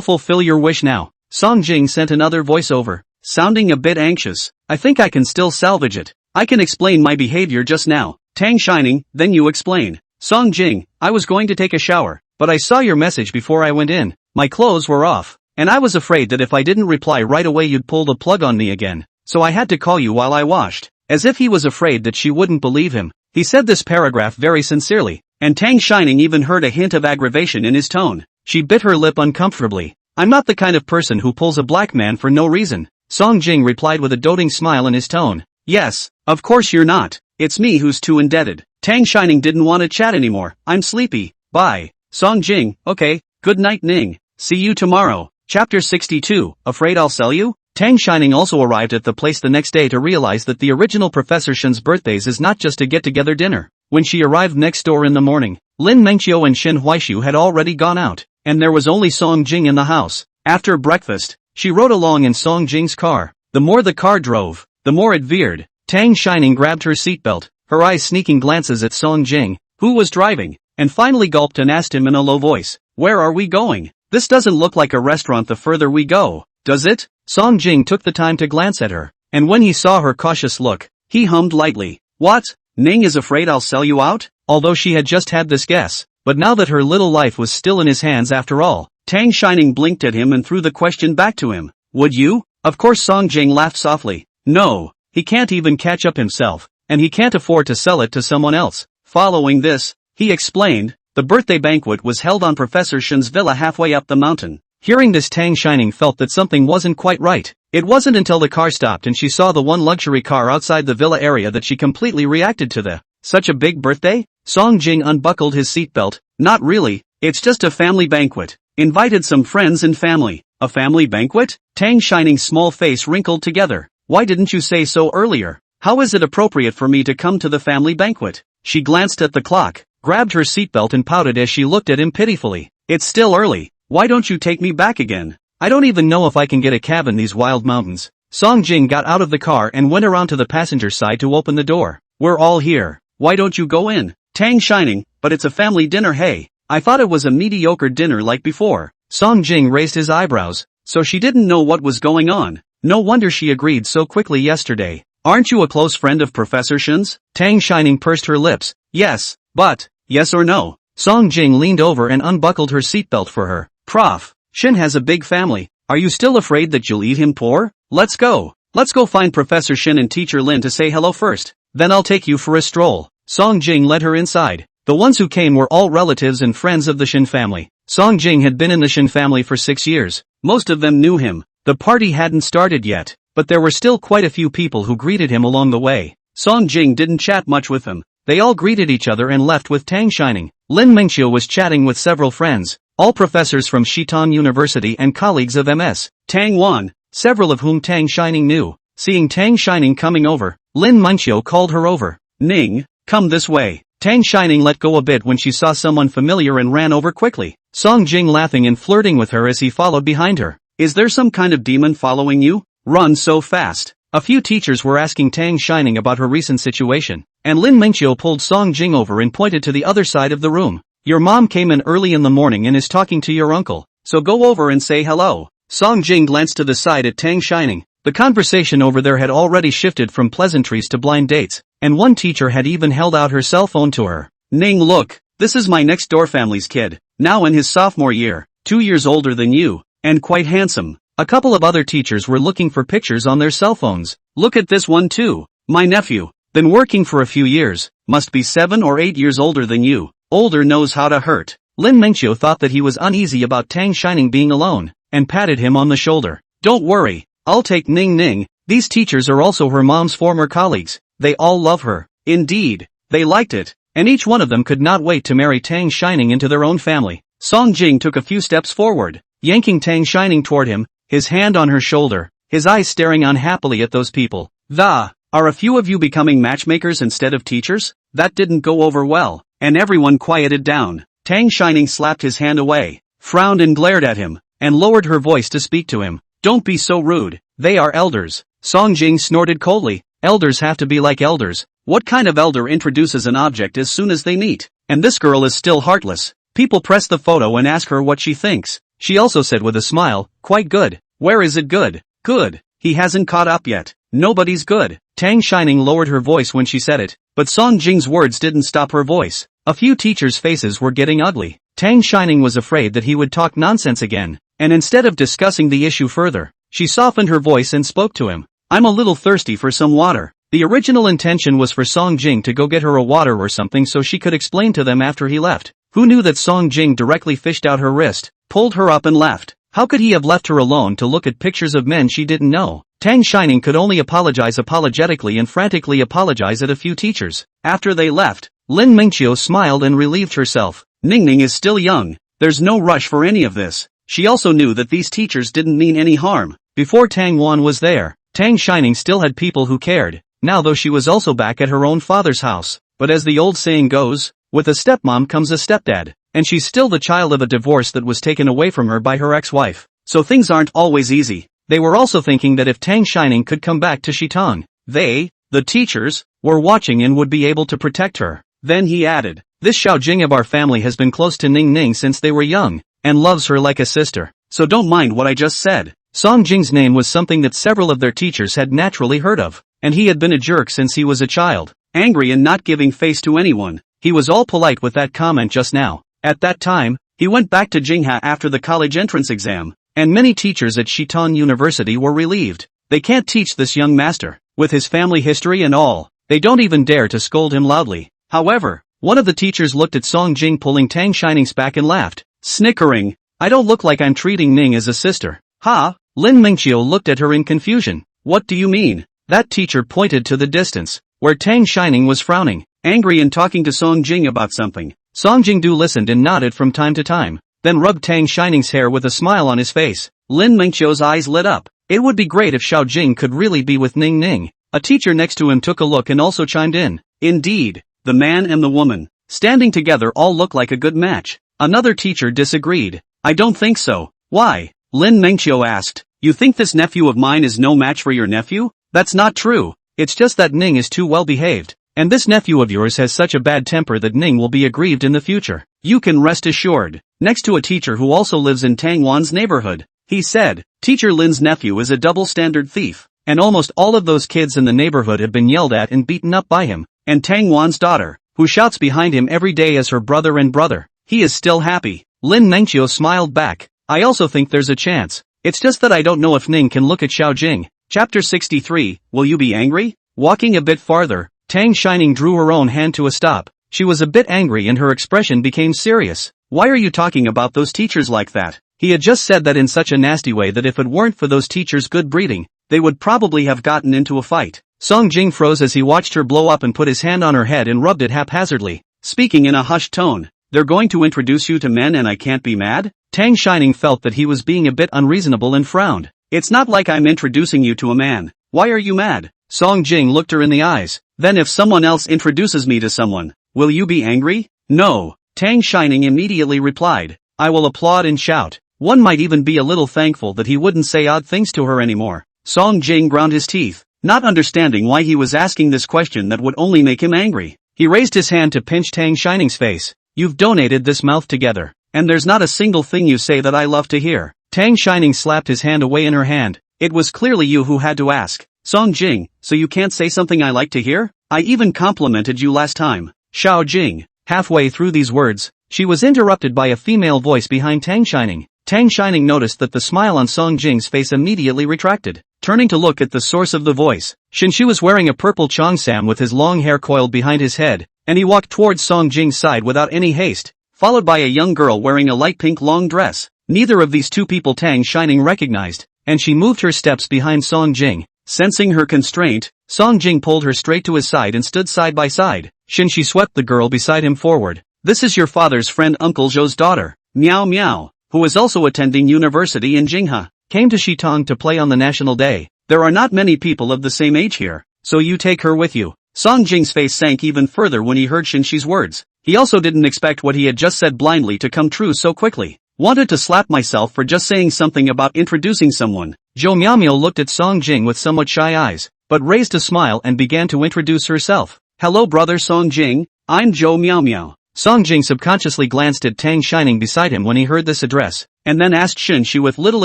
fulfill your wish now. Song Jing sent another voiceover, sounding a bit anxious. I think I can still salvage it. I can explain my behavior just now. Tang Shining, then you explain. Song Jing, I was going to take a shower, but I saw your message before I went in. My clothes were off, and I was afraid that if I didn't reply right away you'd pull the plug on me again, so I had to call you while I washed. As if he was afraid that she wouldn't believe him. He said this paragraph very sincerely, and Tang Shining even heard a hint of aggravation in his tone. She bit her lip uncomfortably. I'm not the kind of person who pulls a black man for no reason. Song Jing replied with a doting smile in his tone. Yes, of course you're not. It's me who's too indebted. Tang Shining didn't want to chat anymore. I'm sleepy. Bye. Song Jing, okay, good night Ning. See you tomorrow. Chapter 62, Afraid I'll Sell You? Tang Shining also arrived at the place the next day to realize that the original Professor Shen's birthdays is not just a get-together dinner. When she arrived next door in the morning, Lin Mengqiu and Shen Huaishu had already gone out, and there was only Song Jing in the house. After breakfast, she rode along in Song Jing's car. The more the car drove, the more it veered. Tang Shining grabbed her seatbelt, her eyes sneaking glances at Song Jing, who was driving, and finally gulped and asked him in a low voice, Where are we going? This doesn't look like a restaurant the further we go, does it? Song Jing took the time to glance at her, and when he saw her cautious look, he hummed lightly. What? Ning is afraid I'll sell you out? Although she had just had this guess, but now that her little life was still in his hands after all, Tang Shining blinked at him and threw the question back to him. Would you? Of course Song Jing laughed softly. No, he can't even catch up himself, and he can't afford to sell it to someone else. Following this, he explained, the birthday banquet was held on Professor Shen's villa halfway up the mountain. Hearing this, Tang Shining felt that something wasn't quite right. It wasn't until the car stopped and she saw the one luxury car outside the villa area that she completely reacted to the, such a big birthday? Song Jing unbuckled his seatbelt. Not really, it's just a family banquet. Invited some friends and family. A family banquet? Tang Shining's small face wrinkled together. Why didn't you say so earlier? How is it appropriate for me to come to the family banquet? She glanced at the clock, grabbed her seatbelt and pouted as she looked at him pitifully. It's still early. Why don't you take me back again? I don't even know if I can get a cab in these wild mountains. Song Jing got out of the car and went around to the passenger side to open the door. We're all here. Why don't you go in? Tang Shining, but it's a family dinner. Hey, I thought it was a mediocre dinner like before. Song Jing raised his eyebrows, so she didn't know what was going on. No wonder she agreed so quickly yesterday. Aren't you a close friend of Professor Shin's? Tang Shining pursed her lips. Yes, but, yes or no? Song Jing leaned over and unbuckled her seatbelt for her. Prof. Shin has a big family. Are you still afraid that you'll eat him poor? Let's go. Let's go find Professor Shin and Teacher Lin to say hello first. Then I'll take you for a stroll. Song Jing led her inside. The ones who came were all relatives and friends of the Shin family. Song Jing had been in the Shin family for 6 years. Most of them knew him. The party hadn't started yet, but there were still quite a few people who greeted him along the way. Song Jing didn't chat much with them. They all greeted each other and left with Tang Shining. Lin Mingqiu was chatting with several friends, all professors from Xitan University and colleagues of MS. Tang Wan, several of whom Tang Shining knew. Seeing Tang Shining coming over, Lin Mingqiu called her over. Ning, come this way. Tang Shining let go a bit when she saw someone familiar and ran over quickly. Song Jing laughing and flirting with her as he followed behind her. Is there some kind of demon following you? Run so fast. A few teachers were asking Tang Shining about her recent situation, and Lin Mingqiu pulled Song Jing over and pointed to the other side of the room. Your mom came in early in the morning and is talking to your uncle, so go over and say hello. Song Jing glanced to the side at Tang Shining. The conversation over there had already shifted from pleasantries to blind dates, and one teacher had even held out her cell phone to her. Ning, look, this is my next door family's kid, now in his sophomore year, 2 years older than you, and quite handsome. A couple of other teachers were looking for pictures on their cell phones. Look at this one too. My nephew, been working for a few years, must be 7 or 8 years older than you. Older knows how to hurt. Lin Mingqiu thought that he was uneasy about Tang Shining being alone, and patted him on the shoulder. Don't worry, I'll take Ning Ning. These teachers are also her mom's former colleagues. They all love her. Indeed, they liked it, and each one of them could not wait to marry Tang Shining into their own family. Song Jing took a few steps forward, yanking Tang Shining toward him, his hand on her shoulder, his eyes staring unhappily at those people. Are a few of you becoming matchmakers instead of teachers? That didn't go over well, and everyone quieted down. Tang Shining slapped his hand away, frowned and glared at him, and lowered her voice to speak to him. Don't be so rude, they are elders. Song Jing snorted coldly. Elders have to be like elders. What kind of elder introduces an object as soon as they meet? And this girl is still heartless. People press the photo and ask her what she thinks. She also said with a smile, quite good. Where is it good? Good. He hasn't caught up yet. Nobody's good. Tang Shining lowered her voice when she said it, but Song Jing's words didn't stop her voice. A few teachers' faces were getting ugly. Tang Shining was afraid that he would talk nonsense again, and instead of discussing the issue further, she softened her voice and spoke to him. I'm a little thirsty for some water. The original intention was for Song Jing to go get her a water or something so she could explain to them after he left. Who knew that Song Jing directly fished out her wrist, pulled her up and left? How could he have left her alone to look at pictures of men she didn't know? Tang Shining could only apologize apologetically and frantically apologize at a few teachers. After they left, Lin Mingqiu smiled and relieved herself. Ningning is still young. There's no rush for any of this. She also knew that these teachers didn't mean any harm. Before Tang Wan was there, Tang Shining still had people who cared. Now though she was also back at her own father's house. But as the old saying goes, with a stepmom comes a stepdad. And she's still the child of a divorce that was taken away from her by her ex-wife. So things aren't always easy. They were also thinking that if Tang Shining could come back to Xitan, they, the teachers, were watching and would be able to protect her. Then he added, this Xiao Jing of our family has been close to Ning Ning since they were young, and loves her like a sister. So don't mind what I just said. Song Jing's name was something that several of their teachers had naturally heard of, and he had been a jerk since he was a child, angry and not giving face to anyone. He was all polite with that comment just now. At that time, he went back to Jingha after the college entrance exam, and many teachers at Xitan University were relieved. They can't teach this young master, with his family history and all. They don't even dare to scold him loudly. However, one of the teachers looked at Song Jing pulling Tang Shining's back and laughed, snickering. I don't look like I'm treating Ning as a sister. Ha! Lin Mingqiu looked at her in confusion. What do you mean? That teacher pointed to the distance, where Tang Shining was frowning, angry and talking to Song Jing about something. Song Jingdu listened and nodded from time to time, then rubbed Tang Shining's hair with a smile on his face. Lin Mingqiu's eyes lit up. It would be great if Xiao Jing could really be with Ning Ning. A teacher next to him took a look and also chimed in. Indeed, the man and the woman, standing together all look like a good match. Another teacher disagreed. I don't think so. Why? Lin Mingqiu asked. You think this nephew of mine is no match for your nephew? That's not true. It's just that Ning is too well behaved. And this nephew of yours has such a bad temper that Ning will be aggrieved in the future. You can rest assured. Next to a teacher who also lives in Tang Wan's neighborhood, he said, Teacher Lin's nephew is a double-standard thief. and almost all of those kids in the neighborhood have been yelled at and beaten up by him. And Tang Wan's daughter, who shouts behind him every day as her brother and brother. He is still happy. Lin Mengqiu smiled back. I also think there's a chance. It's just that I don't know if Ning can look at Xiao Jing. Chapter 63, Will you be angry? Walking a bit farther, Tang Shining drew her own hand to a stop. She was a bit angry and her expression became serious. Why are you talking about those teachers like that? He had just said that in such a nasty way that if it weren't for those teachers' good breeding, they would probably have gotten into a fight. Song Jing froze as he watched her blow up and put his hand on her head and rubbed it haphazardly, speaking in a hushed tone. They're going to introduce you to men and I can't be mad? Tang Shining felt that he was being a bit unreasonable and frowned. It's not like I'm introducing you to a man. Why are you mad? Song Jing looked her in the eyes. Then if someone else introduces me to someone, will you be angry? No. Tang Shining immediately replied. I will applaud and shout. One might even be a little thankful that he wouldn't say odd things to her anymore. Song Jing ground his teeth, not understanding why he was asking this question that would only make him angry. He raised his hand to pinch Tang Shining's face. You've donated this mouth together, and there's not a single thing you say that I love to hear. Tang Shining slapped his hand away in her hand. It was clearly you who had to ask. Song Jing, so you can't say something I like to hear? I even complimented you last time. Xiao Jing. Halfway through these words, she was interrupted by a female voice behind Tang Shining. Tang Shining noticed that the smile on Song Jing's face immediately retracted. Turning to look at the source of the voice, Shinshi was wearing a purple cheongsam with his long hair coiled behind his head, and he walked towards Song Jing's side without any haste, followed by a young girl wearing a light pink long dress. Neither of these two people Tang Shining recognized, and she moved her steps behind Song Jing. Sensing her constraint, Song Jing pulled her straight to his side and stood side by side. Shinshi swept the girl beside him forward. This is your father's friend Uncle Zhou's daughter, Miao Miao, who is also attending university in Jinghe. Came to Shitong to play on the national day. There are not many people of the same age here, so you take her with you. Song Jing's face sank even further when he heard Shinshi's words. He also didn't expect what he had just said blindly to come true so quickly. Wanted to slap myself for just saying something about introducing someone. Zhou Miaomio looked at Song Jing with somewhat shy eyes, but raised a smile and began to introduce herself. Hello brother Song Jing, I'm Zhou Miaomio. Song Jing subconsciously glanced at Tang Shining beside him when he heard this address, and then asked Shinshi with little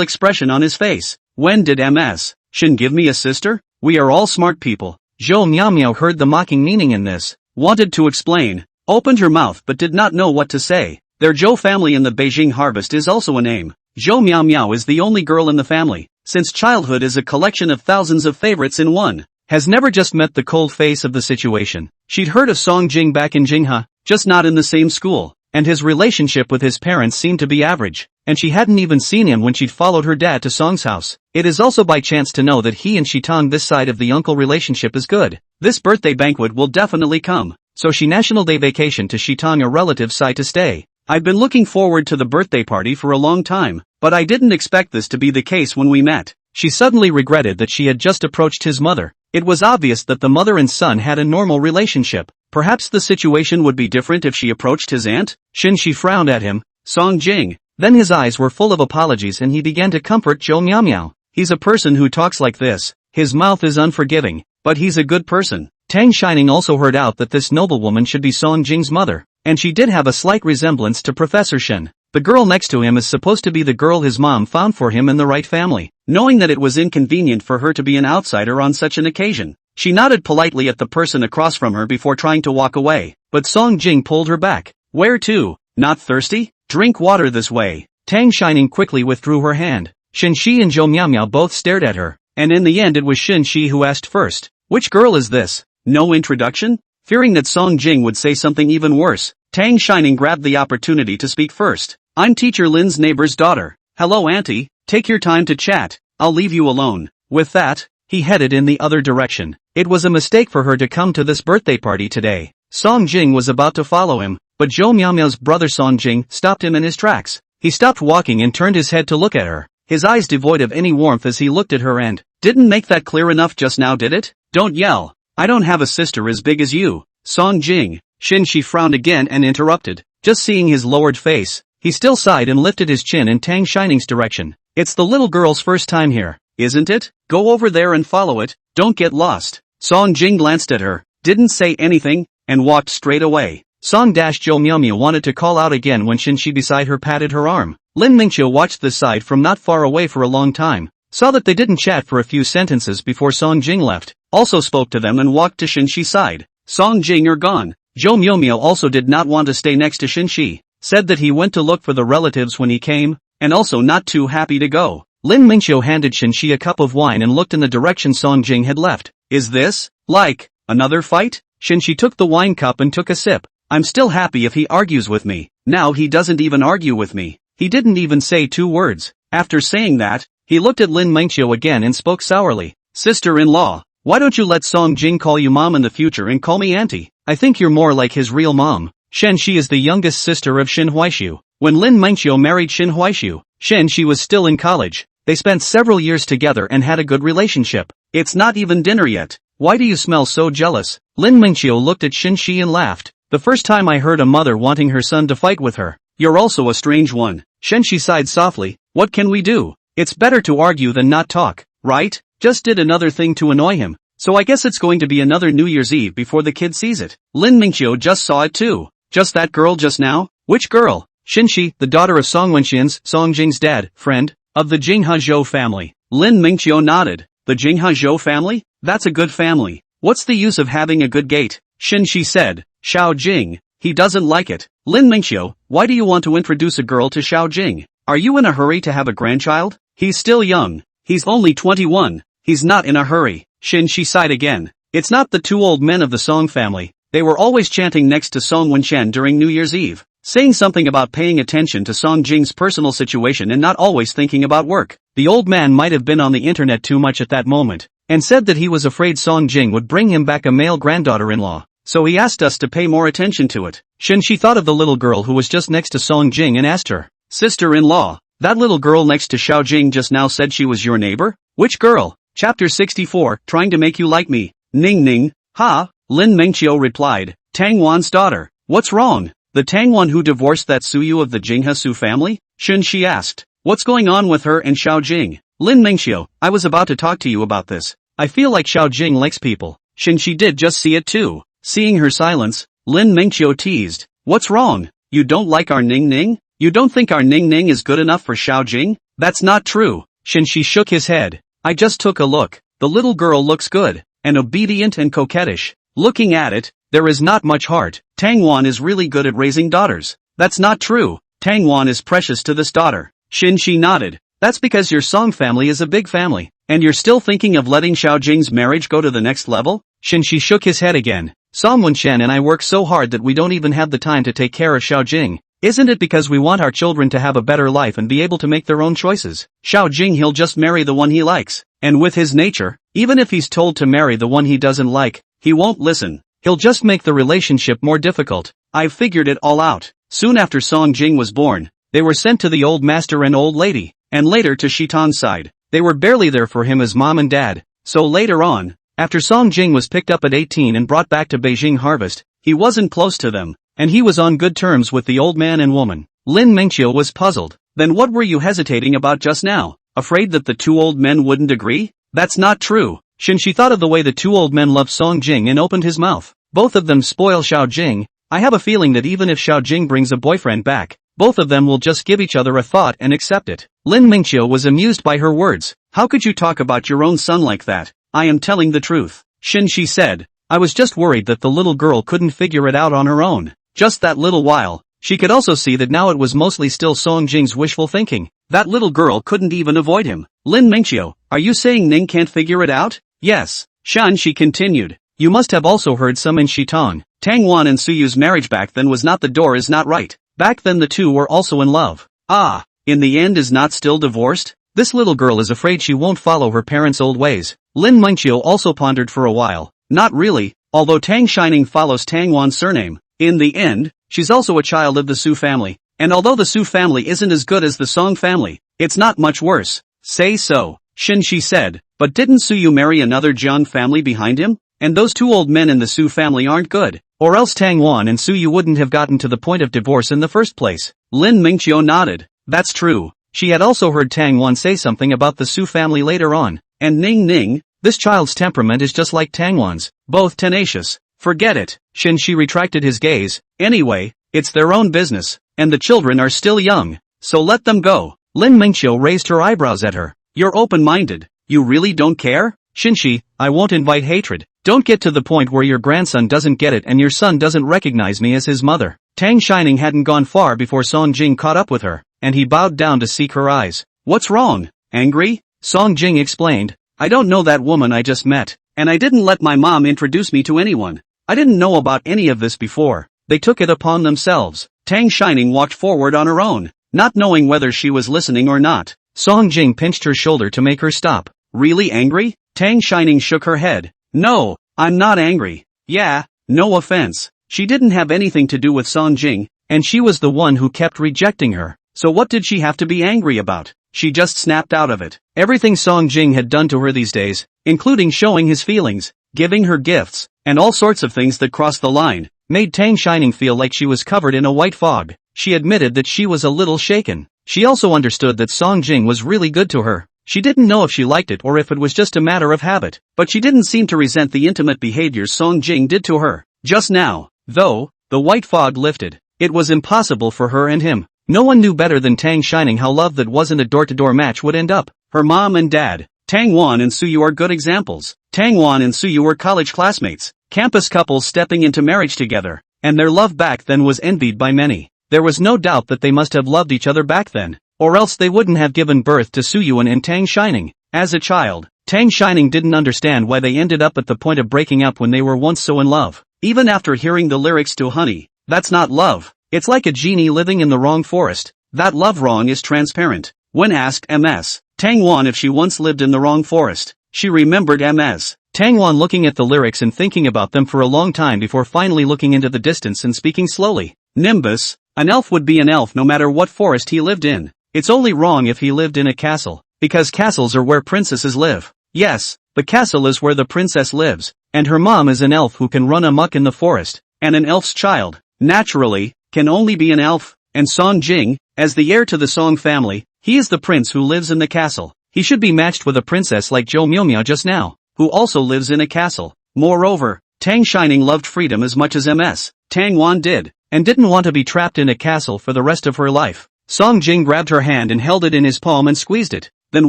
expression on his face. When did Ms. Shin give me a sister? We are all smart people. Zhou Miaomio heard the mocking meaning in this, wanted to explain, opened her mouth but did not know what to say. Their Zhou family in the Beijing harvest is also a name. Zhou Miaomio is the only girl in the family, since childhood is a collection of thousands of favorites in one. Has never just met the cold face of the situation. She'd heard of Song Jing back in Jinghe, just not in the same school, and his relationship with his parents seemed to be average, and she hadn't even seen him when she'd followed her dad to Song's house. It is also by chance to know that he and Shitong this side of the uncle relationship is good. This birthday banquet will definitely come, so she National Day vacation to Shitong a relative's side to stay. I've been looking forward to the birthday party for a long time, but I didn't expect this to be the case when we met. She suddenly regretted that she had just approached his mother. It was obvious that the mother and son had a normal relationship. Perhaps the situation would be different if she approached his aunt? Shinshi frowned at him. Song Jing. Then his eyes were full of apologies and he began to comfort Zhou Miaomio. He's a person who talks like this. His mouth is unforgiving, but he's a good person. Tang Shining also heard out that this noblewoman should be Song Jing's mother, and she did have a slight resemblance to Professor Shen. The girl next to him is supposed to be the girl his mom found for him in the right family. Knowing that it was inconvenient for her to be an outsider on such an occasion, she nodded politely at the person across from her before trying to walk away, but Song Jing pulled her back. Where to? Not thirsty? Drink water this way. Tang Shining quickly withdrew her hand. Shinshi and Zhou Miaomio both stared at her, and in the end it was Shinshi who asked first. Which girl is this? No introduction? Fearing that Song Jing would say something even worse, Tang Shining grabbed the opportunity to speak first. I'm Teacher Lin's neighbor's daughter. Hello auntie, take your time to chat, I'll leave you alone. With that, he headed in the other direction. It was a mistake for her to come to this birthday party today. Song Jing was about to follow him, but Zhou Miaomio's brother Song Jing stopped him in his tracks. He stopped walking and turned his head to look at her, his eyes devoid of any warmth as he looked at her and, didn't make that clear enough just now did it? Don't yell. I don't have a sister as big as you. Song Jing. Shinshi frowned again and interrupted. Just seeing his lowered face, he still sighed and lifted his chin in Tang Shining's direction. It's the little girl's first time here, isn't it? Go over there and follow it, don't get lost. Song Jing glanced at her, didn't say anything, and walked straight away. Song Zhou Miaomio wanted to call out again when Shinshi beside her patted her arm. Lin Mingqiu watched this side from not far away for a long time, saw that they didn't chat for a few sentences before Song Jing left, also spoke to them and walked to Shinxi's side. Song Jing are gone. Zhou Miumio also did not want to stay next to Shinxi, said that he went to look for the relatives when he came, and also not too happy to go. Lin Mingqiu handed Shinxi a cup of wine and looked in the direction Song Jing had left. Is this, like, another fight? Shinxi took the wine cup and took a sip. I'm still happy if he argues with me. Now he doesn't even argue with me. He didn't even say 2 words. After saying that, he looked at Lin Mingqiu again and spoke sourly. Sister-in-law, why don't you let Song Jing call you mom in the future and call me auntie? I think you're more like his real mom. Shenxi is the youngest sister of Shin Huaishu. When Lin Mingqiu married Shin Huaishu, Shenxi was still in college. They spent several years together and had a good relationship. It's not even dinner yet. Why do you smell so jealous? Lin Mingqiu looked at Shinxi and laughed. The first time I heard a mother wanting her son to fight with her. You're also a strange one. Shenxi sighed softly. What can we do? It's better to argue than not talk, right? Just did another thing to annoy him. So I guess it's going to be another New Year's Eve before the kid sees it. Lin Mingqiu just saw it too. Just that girl just now? Which girl? Shinxi, the daughter of Song Wenxian's, Song Jing's dad, friend, of the Jinghe Zhou family. Lin Mingqiu nodded. The Jinghe Zhou family? That's a good family. What's the use of having a good gate? Shinxi said. Xiao Jing. He doesn't like it. Lin Mingqiu, why do you want to introduce a girl to Xiao Jing? Are you in a hurry to have a grandchild? He's still young. He's only 21. He's not in a hurry. Shinxi sighed again. It's not the 2 old men of the Song family. They were always chanting next to Song Wenxian during New Year's Eve, saying something about paying attention to Song Jing's personal situation and not always thinking about work. The old man might have been on the internet too much at that moment, and said that he was afraid Song Jing would bring him back a male granddaughter-in-law, so he asked us to pay more attention to it. Shinxi thought of the little girl who was just next to Song Jing and asked her, Sister-in-law, that little girl next to Xiao Jing just now said she was your neighbor? Which girl? Chapter 64, Trying to Make You Like Me. Ning Ning, ha, Lin Mingqiu replied, Tang Wan's daughter. What's wrong? The Tang Wan who divorced that Suyu of the Jinghe Su family? Shinxi asked. What's going on with her and Xiao Jing? Lin Mingqiu, I was about to talk to you about this. I feel like Xiao Jing likes people. Shinxi did just see it too. Seeing her silence, Lin Mingqiu teased. What's wrong? You don't like our Ning Ning? You don't think our Ning Ning is good enough for Xiao Jing? That's not true. Shinxi shook his head. I just took a look. The little girl looks good, and obedient and coquettish. Looking at it, there is not much heart. Tang Wan is really good at raising daughters. That's not true. Tang Wan is precious to this daughter. Shinxi nodded. That's because your Song family is a big family, and you're still thinking of letting Xiao Jing's marriage go to the next level? Shinxi shook his head again. Song Wenxian and I work so hard that we don't even have the time to take care of Xiao Jing. Isn't it because we want our children to have a better life and be able to make their own choices? Xiao Jing, he'll just marry the one he likes. And with his nature, even if he's told to marry the one he doesn't like, he won't listen. He'll just make the relationship more difficult. I've figured it all out. Soon after Song Jing was born, they were sent to the old master and old lady, and later to Shitan's side. They were barely there for him as mom and dad. So later on, after Song Jing was picked up at 18 and brought back to Beijing Harvest, he wasn't close to them, and he was on good terms with the old man and woman. Lin Mingqiu was puzzled. Then what were you hesitating about just now? Afraid that the 2 old men wouldn't agree? That's not true. Shinxi thought of the way the 2 old men loved Song Jing and opened his mouth. Both of them spoil Xiao Jing. I have a feeling that even if Xiao Jing brings a boyfriend back, both of them will just give each other a thought and accept it. Lin Mingqiu was amused by her words. How could you talk about your own son like that? I am telling the truth. Shinxi said. I was just worried that the little girl couldn't figure it out on her own. Just that little while. She could also see that now it was mostly still Song Jing's wishful thinking. That little girl couldn't even avoid him. Lin Mingqiu, are you saying Ning can't figure it out? Yes. Shan, she continued. You must have also heard some in Shitong. Tang Wan and Suyu's marriage back then was not the door is not right. Back then the 2 were also in love. Ah, in the end is not still divorced? This little girl is afraid she won't follow her parents' old ways. Lin Mingqiu also pondered for a while. Not really, although Tang Shining follows Tang Wan's surname. In the end, she's also a child of the Su family. And although the Su family isn't as good as the Song family, it's not much worse. Say so, Shinxi said. But didn't Suyu marry another Jiang family behind him? And those 2 old men in the Su family aren't good. Or else Tang Wan and Suyu wouldn't have gotten to the point of divorce in the first place. Lin Mingqiu nodded. That's true. She had also heard Tang Wan say something about the Su family later on. And Ning Ning, this child's temperament is just like Tang Wan's, both tenacious. Forget it. Shinxi retracted his gaze. Anyway, it's their own business, and the children are still young, so let them go. Lin Mingqiu raised her eyebrows at her. You're open-minded. You really don't care? Shinshi, I won't invite hatred. Don't get to the point where your grandson doesn't get it and your son doesn't recognize me as his mother. Tang Shining hadn't gone far before Song Jing caught up with her, and he bowed down to seek her eyes. What's wrong? Angry? Song Jing explained. I don't know that woman I just met, and I didn't let my mom introduce me to anyone. I didn't know about any of this before. They took it upon themselves. Tang Shining walked forward on her own, not knowing whether she was listening or not. Song Jing pinched her shoulder to make her stop. Really angry? Tang Shining shook her head. No, I'm not angry. Yeah, no offense. She didn't have anything to do with Song Jing, and she was the one who kept rejecting her. So what did she have to be angry about? She just snapped out of it. Everything Song Jing had done to her these days, including showing his feelings, giving her gifts, and all sorts of things that crossed the line, made Tang Shining feel like she was covered in a white fog. She admitted that she was a little shaken. She also understood that Song Jing was really good to her. She didn't know if she liked it or if it was just a matter of habit, but she didn't seem to resent the intimate behavior Song Jing did to her. Just now, though, the white fog lifted. It was impossible for her and him. No one knew better than Tang Shining how love that wasn't a door-to-door match would end up. Her mom and dad, Tang Wan and Suyu, are good examples. Tang Wan and Suyu were college classmates, campus couples stepping into marriage together, and their love back then was envied by many. There was no doubt that they must have loved each other back then, or else they wouldn't have given birth to Suyuan and Tang Shining. As a child, Tang Shining didn't understand why they ended up at the point of breaking up when they were once so in love. Even after hearing the lyrics to Honey, that's not love. It's like a genie living in the wrong forest. That love wrong is transparent. When asked Ms. Tang Wan if she once lived in the wrong forest, she remembered Ms. Tang Wan looking at the lyrics and thinking about them for a long time before finally looking into the distance and speaking slowly. Nimbus, an elf would be an elf no matter what forest he lived in. It's only wrong if he lived in a castle, because castles are where princesses live. Yes, the castle is where the princess lives, and her mom is an elf who can run amok in the forest, and an elf's child, naturally, can only be an elf. And Song Jing, as the heir to the Song family, he is the prince who lives in the castle. He should be matched with a princess like Zhou Miaomia just now, who also lives in a castle. Moreover, Tang Shining loved freedom as much as Ms. Tang Wan did, and didn't want to be trapped in a castle for the rest of her life. Song Jing grabbed her hand and held it in his palm and squeezed it. Then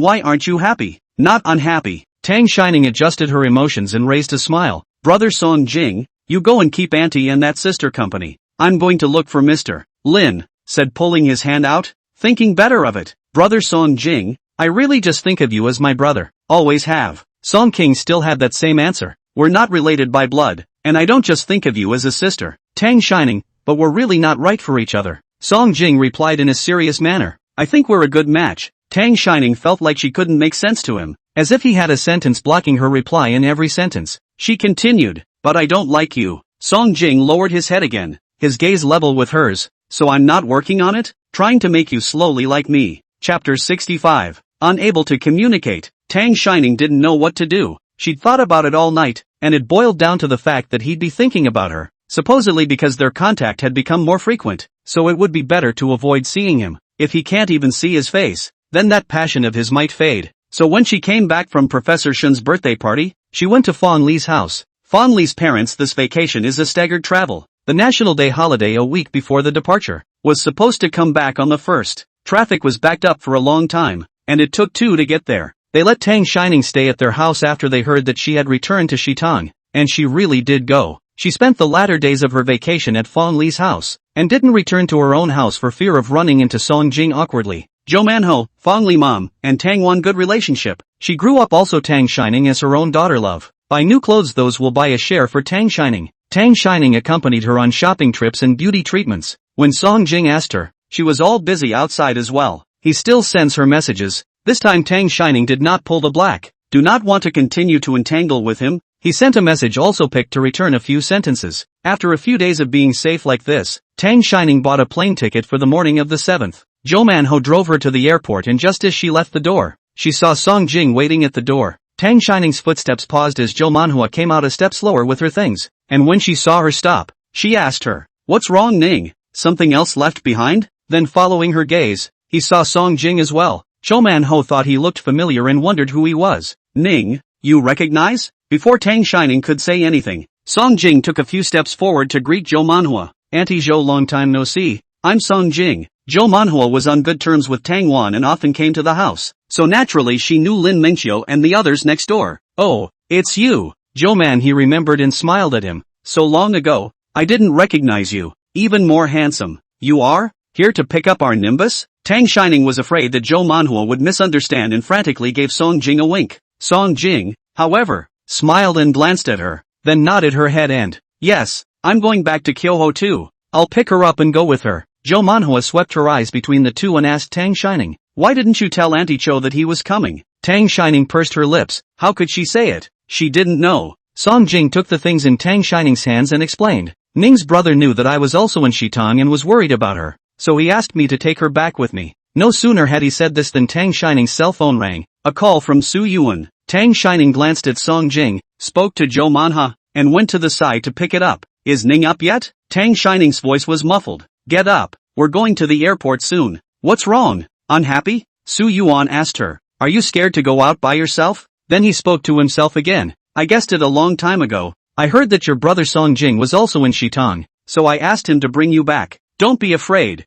why aren't you happy? Not unhappy. Tang Shining adjusted her emotions and raised a smile. Brother Song Jing, you go and keep auntie and that sister company. I'm going to look for Mr. Lin, said, pulling his hand out. Thinking better of it. Brother Song Jing, I really just think of you as my brother. Always have. Song King still had that same answer. We're not related by blood, and I don't just think of you as a sister. Tang Shining, but we're really not right for each other. Song Jing replied in a serious manner. I think we're a good match. Tang Shining felt like she couldn't make sense to him, as if he had a sentence blocking her reply in every sentence. She continued, but I don't like you. Song Jing lowered his head again, his gaze level with hers. So I'm not working on it? Trying to make you slowly like me. Chapter 65. Unable to communicate. Tang Shining didn't know what to do. She'd thought about it all night, and it boiled down to the fact that he'd be thinking about her, supposedly because their contact had become more frequent, so it would be better to avoid seeing him. If he can't even see his face, then that passion of his might fade. So when she came back from Professor Shun's birthday party, she went to Fong Li's house. Fong Li's parents' this vacation is a staggered travel. The National Day holiday a week before the departure was supposed to come back on the 1st. Traffic was backed up for a long time, and it took 2 to get there. They let Tang Shining stay at their house after they heard that she had returned to Shitang, and she really did go. She spent the latter days of her vacation at Fong Li's house, and didn't return to her own house for fear of running into Song Jing awkwardly. Zhou Manho, Fong Li mom, and Tang Wan good relationship. She grew up also Tang Shining as her own daughter love. Buy new clothes, those will buy a share for Tang Shining. Tang Shining accompanied her on shopping trips and beauty treatments. When Song Jing asked her, she was all busy outside as well. He still sends her messages. This time Tang Shining did not pull the black. Do not want to continue to entangle with him. He sent a message also picked to return a few sentences. After a few days of being safe like this, Tang Shining bought a plane ticket for the morning of the 7th. Zhou Manho drove her to the airport, and just as she left the door, she saw Song Jing waiting at the door. Tang Shining's footsteps paused as Zhou Manhua came out a step slower with her things, and when she saw her stop, she asked her, "What's wrong, Ning? Something else left behind?" Then following her gaze, he saw Song Jing as well. Zhou Manho thought he looked familiar and wondered who he was. "Ning, you recognize?" Before Tang Shining could say anything, Song Jing took a few steps forward to greet Zhou Manhua. "Auntie Zhou, long time no see. I'm Song Jing." Zhou Manhua was on good terms with Tang Wan and often came to the house, so naturally she knew Lin Mingqiu and the others next door. Oh, it's you, Joe-man, he remembered and smiled at him. So long ago, I didn't recognize you. Even more handsome. You are? Here to pick up our Nimbus? Tang Shining was afraid that Zhou Manhua would misunderstand and frantically gave Song Jing a wink. Song Jing, however, smiled and glanced at her, then nodded her head and, yes, I'm going back to Kyoho too. I'll pick her up and go with her. Zhou Manhua swept her eyes between the two and asked Tang Shining, why didn't you tell Auntie Cho that he was coming? Tang Shining pursed her lips. How could she say it? She didn't know. Song Jing took the things in Tang Shining's hands and explained. Ning's brother knew that I was also in Shitong and was worried about her, so he asked me to take her back with me. No sooner had he said this than Tang Shining's cell phone rang. A call from Su Yuan. Tang Shining glanced at Song Jing, spoke to Zhou Manhua, and went to the side to pick it up. Is Ning up yet? Tang Shining's voice was muffled. Get up. We're going to the airport soon. What's wrong? Unhappy? Su Yuan asked her. Are you scared to go out by yourself? Then he spoke to himself again. I guessed it a long time ago. I heard that your brother Song Jing was also in Shitong, so I asked him to bring you back. Don't be afraid.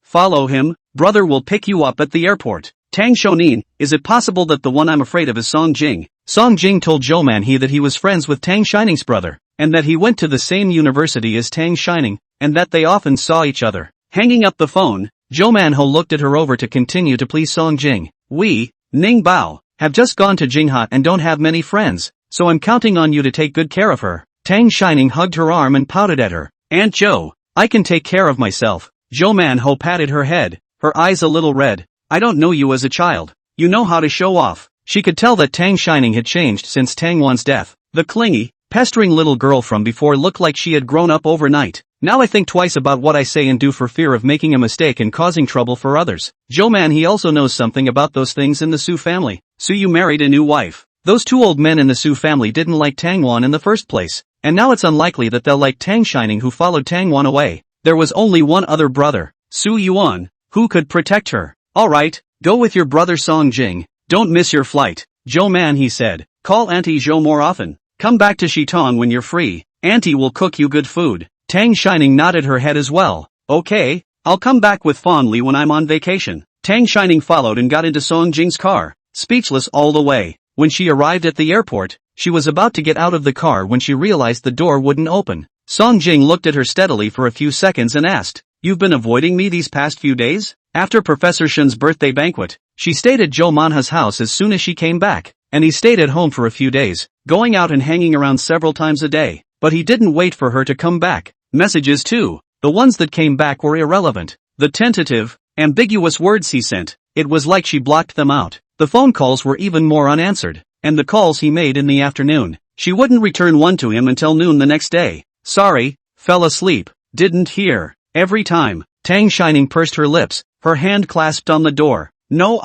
Follow him. Brother will pick you up at the airport. Tang Shonin, is it possible that the one I'm afraid of is Song Jing? Song Jing told Zhou Manhe that he was friends with Tang Shining's brother, and that he went to the same university as Tang Shining, and that they often saw each other. Hanging up the phone, Zhou Manhe looked at her over to continue to please Song Jing. We, Ning Bao, have just gone to Jingha and don't have many friends, so I'm counting on you to take good care of her. Tang Shining hugged her arm and pouted at her. Aunt Zhou, I can take care of myself. Zhou Manhe patted her head, her eyes a little red. I don't know you as a child. You know how to show off. She could tell that Tang Shining had changed since Tang Wan's death. The clingy, pestering little girl from before looked like she had grown up overnight. Now I think twice about what I say and do for fear of making a mistake and causing trouble for others. Zhou Manhe also knows something about those things in the Su family. Su Yu married a new wife. Those two old men in the Su family didn't like Tang Wan in the first place, and now it's unlikely that they'll like Tang Shining who followed Tang Wan away. There was only one other brother, Su Yuan, who could protect her. Alright, go with your brother Song Jing. Don't miss your flight. Zhou Manhe said. Call Auntie Zhou more often. Come back to Shitong when you're free. Auntie will cook you good food. Tang Shining nodded her head as well. Okay, I'll come back with fondly when I'm on vacation. Tang Shining followed and got into Song Jing's car, speechless all the way. When she arrived at the airport, she was about to get out of the car when she realized the door wouldn't open. Song Jing looked at her steadily for a few seconds and asked, You've been avoiding me these past few days? After Professor Shen's birthday banquet, she stayed at Zhou Manhe's house as soon as she came back, and he stayed at home for a few days, going out and hanging around several times a day. But he didn't wait for her to come back. Messages too, the ones that came back were irrelevant. The tentative, ambiguous words he sent, it was like she blocked them out. The phone calls were even more unanswered, and the calls he made in the afternoon, she wouldn't return one to him until noon the next day. Sorry, fell asleep, didn't hear. Every time, Tang Shining pursed her lips, her hand clasped on the door. No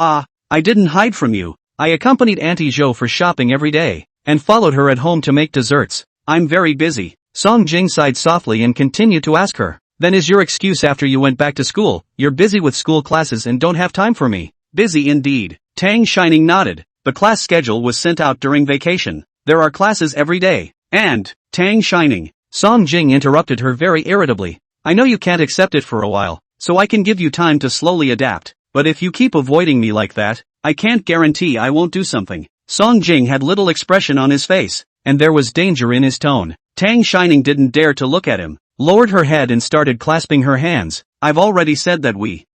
I didn't hide from you. I accompanied Auntie Zhou for shopping every day, and followed her at home to make desserts. I'm very busy. Song Jing sighed softly and continued to ask her. Then is your excuse after you went back to school, you're busy with school classes and don't have time for me? Busy indeed. Tang Shining nodded. The class schedule was sent out during vacation. There are classes every day. And, Tang Shining. Song Jing interrupted her very irritably. I know you can't accept it for a while, so I can give you time to slowly adapt. But if you keep avoiding me like that, I can't guarantee I won't do something. Song Jing had little expression on his face, and there was danger in his tone. Tang Shining didn't dare to look at him, lowered her head and started clasping her hands. I've already said that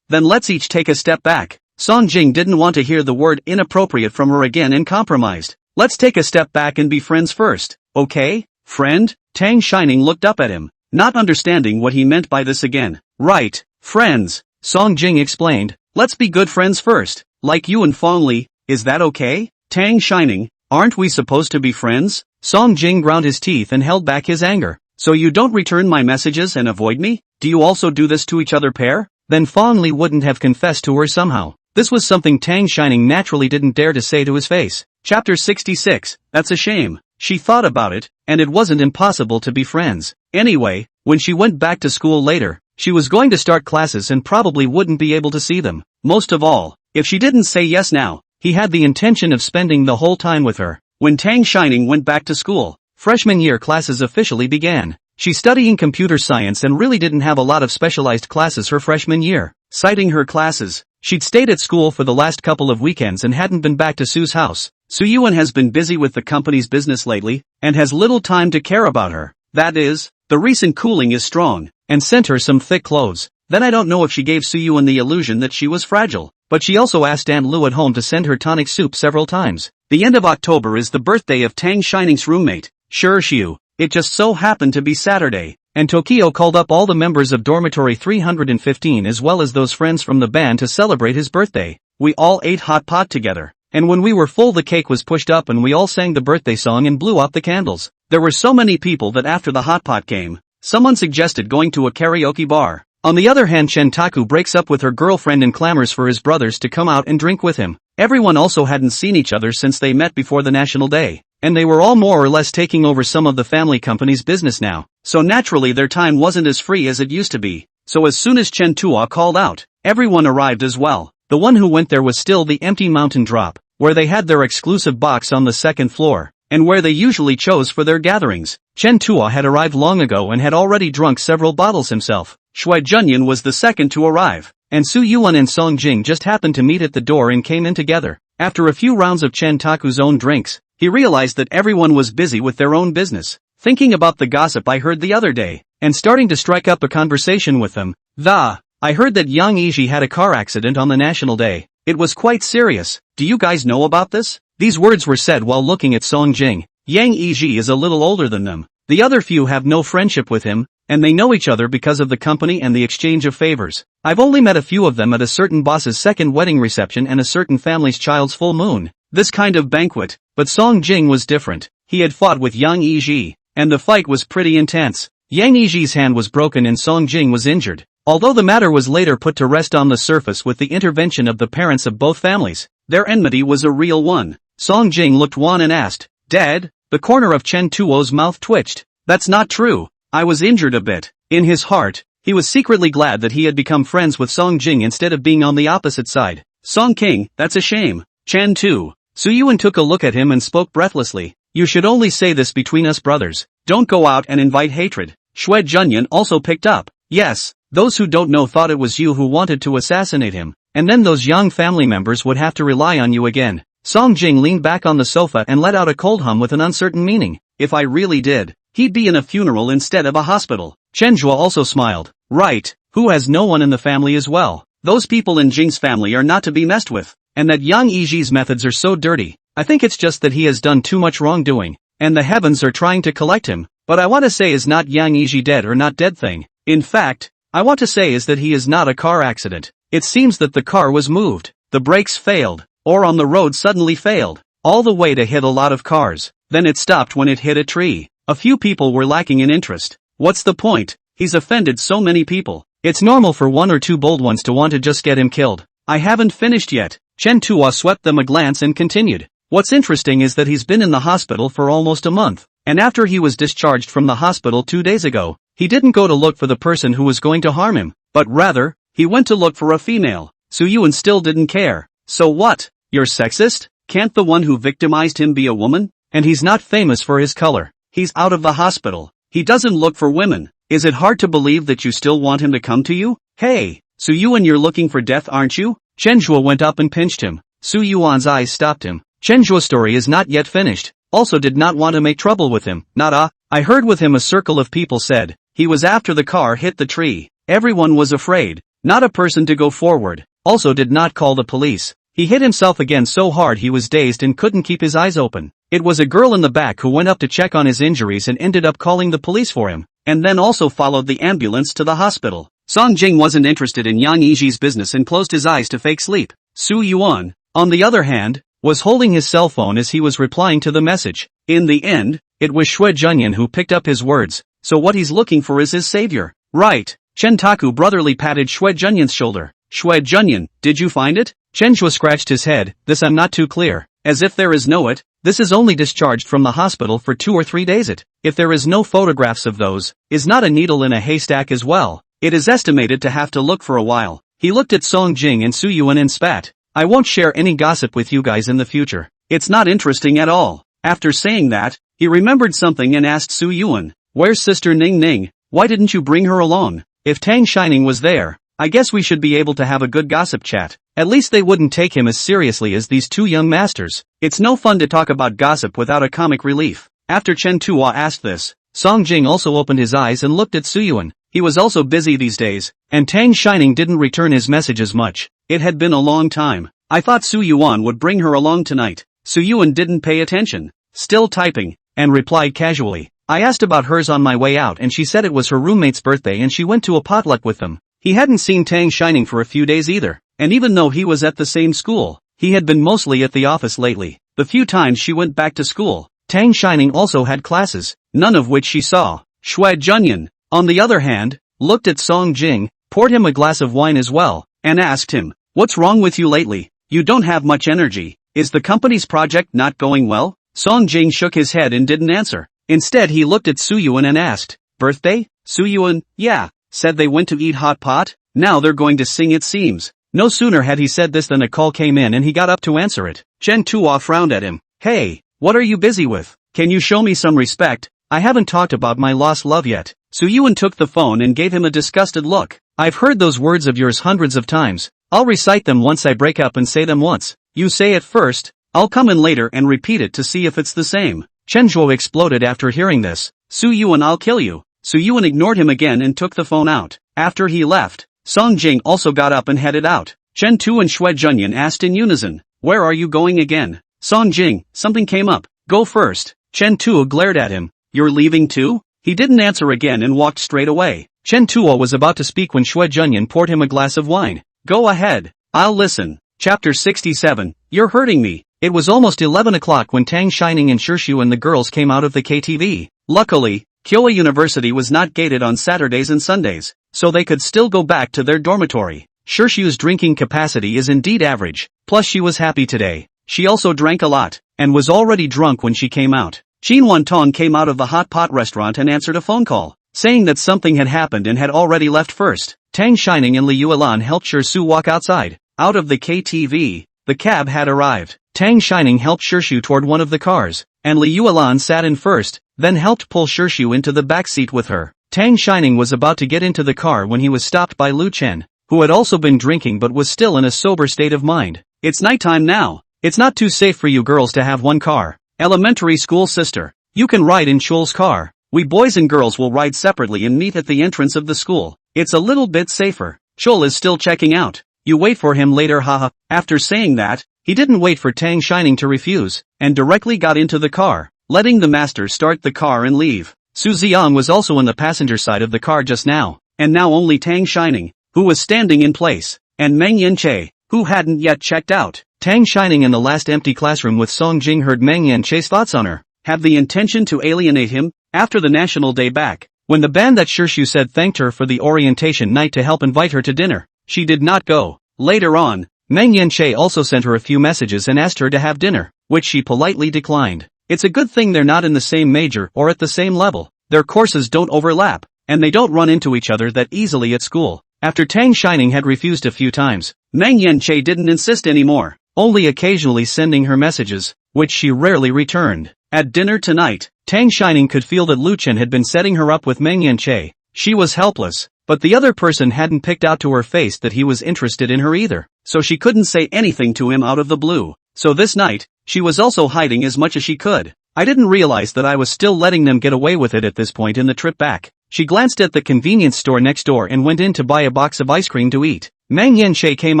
then let's each take a step back. Song Jing didn't want to hear the word inappropriate from her again and compromised. Let's take a step back and be friends first, okay? Friend? Tang Shining looked up at him, not understanding what he meant by this again. Right, friends, Song Jing explained. Let's be good friends first, like you and Fong Li, is that okay? Tang Shining, aren't we supposed to be friends? Song Jing ground his teeth and held back his anger. So you don't return my messages and avoid me? Do you also do this to each other pair? Then Fong Li wouldn't have confessed to her somehow. This was something Tang Shining naturally didn't dare to say to his face. Chapter 66, that's a shame. She thought about it, and it wasn't impossible to be friends. Anyway, when she went back to school later, she was going to start classes and probably wouldn't be able to see them. Most of all, if she didn't say yes now, he had the intention of spending the whole time with her. When Tang Shining went back to school, freshman year classes officially began. She's studying computer science and really didn't have a lot of specialized classes her freshman year. Citing her classes, She'd stayed at school for the last couple of weekends and hadn't been back to Sue's house. Soo-yuan has been busy with the company's business lately, and has little time to care about her. That is, the recent cooling is strong, and sent her some thick clothes. Then I don't know if she gave Soo-yuan the illusion that she was fragile, but she also asked Aunt Lu at home to send her tonic soup several times. The end of October is the birthday of Tang Shining's roommate, Shiu. It just so happened to be Saturday, and Tokyo called up all the members of dormitory 315 as well as those friends from the band to celebrate his birthday. We all ate hot pot together, and when we were full the cake was pushed up and we all sang the birthday song and blew out the candles. There were so many people that after the hot pot came, someone suggested going to a karaoke bar. On the other hand, Chen Taku breaks up with her girlfriend and clamors for his brothers to come out and drink with him. Everyone also hadn't seen each other since they met before the National Day, and they were all more or less taking over some of the family company's business now, so naturally their time wasn't as free as it used to be. So as soon as Chen Tua called out, everyone arrived as well. The one who went there was still the empty mountain drop, where they had their exclusive box on the second floor, and where they usually chose for their gatherings. Chen Tua had arrived long ago and had already drunk several bottles himself. Shui Junyan was the second to arrive, and Su Yuan and Song Jing just happened to meet at the door and came in together. After a few rounds of Chen Taku's own drinks, he realized that everyone was busy with their own business, thinking about the gossip I heard the other day, and starting to strike up a conversation with them. I heard that Yang Yiji had a car accident on the National Day. It was quite serious. Do you guys know about this? These words were said while looking at Song Jing. Yang Yiji is a little older than them. The other few have no friendship with him, and they know each other because of the company and the exchange of favors. I've only met a few of them at a certain boss's second wedding reception and a certain family's child's full moon. This kind of banquet, but Song Jing was different. He had fought with Yang Yiji, and the fight was pretty intense. Yang Yiji's hand was broken and Song Jing was injured. Although the matter was later put to rest on the surface with the intervention of the parents of both families, their enmity was a real one. Song Jing looked wan and asked, "Dad?" The corner of Chen Tuo's mouth twitched. "That's not true. I was injured a bit." In his heart, he was secretly glad that he had become friends with Song Jing instead of being on the opposite side. "Song King, that's a shame." Chen Tu. Su Yuan took a look at him and spoke breathlessly. "You should only say this between us brothers. Don't go out and invite hatred." Shui Junyan also picked up. "Yes, those who don't know thought it was you who wanted to assassinate him, and then those young family members would have to rely on you again." Song Jing leaned back on the sofa and let out a cold hum with an uncertain meaning. "If I really did, he'd be in a funeral instead of a hospital." Chen Zhuo also smiled. "Right, who has no one in the family as well? Those people in Jing's family are not to be messed with, and that Yang Yiji's methods are so dirty. I think it's just that he has done too much wrongdoing, and the heavens are trying to collect him. But I want to say is not Yang Yiji dead or not dead thing. In fact, I want to say is that he is not a car accident. It seems that the car was moved, the brakes failed, or on the road suddenly failed, all the way to hit a lot of cars. Then it stopped when it hit a tree. A few people were lacking in interest. What's the point? He's offended so many people. It's normal for one or two bold ones to want to just get him killed. I haven't finished yet." Chen Tua swept them a glance and continued. "What's interesting is that he's been in the hospital for almost a month, and after he was discharged from the hospital 2 days ago, he didn't go to look for the person who was going to harm him, but rather, he went to look for a female. Su Yuan still didn't care. So what? You're sexist? Can't the one who victimized him be a woman? And he's not famous for his color. He's out of the hospital. He doesn't look for women. Is it hard to believe that you still want him to come to you? Hey, Su Yuan, you're looking for death, aren't you?" Chen Zhuo went up and pinched him. Su Yuan's eyes stopped him. Chen Zhuo's story is not yet finished. Also did not want to make trouble with him. I heard with him, a circle of people said. He was after the car hit the tree. Everyone was afraid. Not a person to go forward. Also did not call the police. He hit himself again so hard he was dazed and couldn't keep his eyes open. It was a girl in the back who went up to check on his injuries and ended up calling the police for him, and then also followed the ambulance to the hospital. Song Jing wasn't interested in Yang Yiji's business and closed his eyes to fake sleep. Su Yuan, on the other hand, was holding his cell phone as he was replying to the message. In the end, it was Shui Junyan who picked up his words. So what he's looking for is his savior. Right. Chen Taku brotherly patted Shui Junyan's shoulder. Shui Junyan, did you find it? Chen Zhuo scratched his head. This I'm not too clear. As if there is no it. This is only discharged from the hospital for 2 or 3 days it. If there is no photographs of those, is not a needle in a haystack as well. It is estimated to have to look for a while. He looked at Song Jing and Su Yuan and spat. I won't share any gossip with you guys in the future. It's not interesting at all. After saying that, he remembered something and asked Su Yuan, where's Sister Ning Ning? Why didn't you bring her along? If Tang Shining was there, I guess we should be able to have a good gossip chat. At least they wouldn't take him as seriously as these two young masters. It's no fun to talk about gossip without a comic relief. After Chen Tuo asked this, Song Jing also opened his eyes and looked at Suyuan. He was also busy these days, and Tang Shining didn't return his messages much. It had been a long time. I thought Suyuan would bring her along tonight. Suyuan didn't pay attention, still typing, and replied casually. I asked about hers on my way out and she said it was her roommate's birthday and she went to a potluck with them. He hadn't seen Tang Shining for a few days either, and even though he was at the same school, he had been mostly at the office lately. The few times she went back to school, Tang Shining also had classes, none of which she saw. Xue Junyan, on the other hand, looked at Song Jing, poured him a glass of wine as well, and asked him, "What's wrong with you lately? You don't have much energy. Is the company's project not going well?" Song Jing shook his head and didn't answer. Instead he looked at Suyuan and asked, "Birthday?" Suyuan, "Yeah," said they went to eat hot pot. Now they're going to sing it seems. No sooner had he said this than a call came in and he got up to answer it. Chen Tuo frowned at him. "Hey, what are you busy with? Can you show me some respect? I haven't talked about my lost love yet." Suyuan took the phone and gave him a disgusted look. "I've heard those words of yours hundreds of times. I'll recite them once I break up and say them once. You say it first, I'll come in later and repeat it to see if it's the same." Chen Zhuo exploded after hearing this. "Suyuan, I'll kill you." Suyuan ignored him again and took the phone out. After he left, Song Jing also got up and headed out. Chen Tu and Xue Junyan asked in unison, "Where are you going again?" "Song Jing, something came up. Go first." Chen Tu glared at him. "You're leaving too?" He didn't answer again and walked straight away. Chen Tuo was about to speak when Xue Junyan poured him a glass of wine. "Go ahead. I'll listen." Chapter 67, You're Hurting Me. It was almost 11 o'clock when Tang Shining and Shirshu and the girls came out of the KTV. Luckily, Kyowa University was not gated on Saturdays and Sundays, so they could still go back to their dormitory. Shirshu's drinking capacity is indeed average, plus she was happy today. She also drank a lot, and was already drunk when she came out. Qin Wantong came out of the hot pot restaurant and answered a phone call, saying that something had happened and had already left first. Tang Shining and Li Yuelan helped Shirshu walk outside. Out of the KTV, the cab had arrived. Tang Shining helped Shirshu toward one of the cars, and Li Yuelan sat in first, then helped pull Shirshu into the back seat with her. Tang Shining was about to get into the car when he was stopped by Lu Chen, who had also been drinking but was still in a sober state of mind. "It's nighttime now. It's not too safe for you girls to have one car. Elementary school sister, you can ride in Chul's car. We boys and girls will ride separately and meet at the entrance of the school. It's a little bit safer. Chul is still checking out. You wait for him later, haha." After saying that, he didn't wait for Tang Shining to refuse, and directly got into the car, letting the master start the car and leave. Su Ziang was also on the passenger side of the car just now, and now only Tang Shining, who was standing in place, and Meng Yanche, who hadn't yet checked out. Tang Shining in the last empty classroom with Song Jing heard Meng Yanche's thoughts on her. Have the intention to alienate him? After the national day back, when the band that Shirshu said thanked her for the orientation night to help invite her to dinner, she did not go. Later on, Meng Yanche also sent her a few messages and asked her to have dinner, which she politely declined. It's a good thing they're not in the same major or at the same level. Their courses don't overlap, and they don't run into each other that easily at school. After Tang Shining had refused a few times, Meng Yanche didn't insist anymore, only occasionally sending her messages, which she rarely returned. At dinner tonight, Tang Shining could feel that Lu Chen had been setting her up with Meng Yanche. She was helpless, but the other person hadn't picked out to her face that he was interested in her either, so she couldn't say anything to him out of the blue. So this night, she was also hiding as much as she could. I didn't realize that I was still letting them get away with it at this point in the trip back. She glanced at the convenience store next door and went in to buy a box of ice cream to eat. Meng Yanche came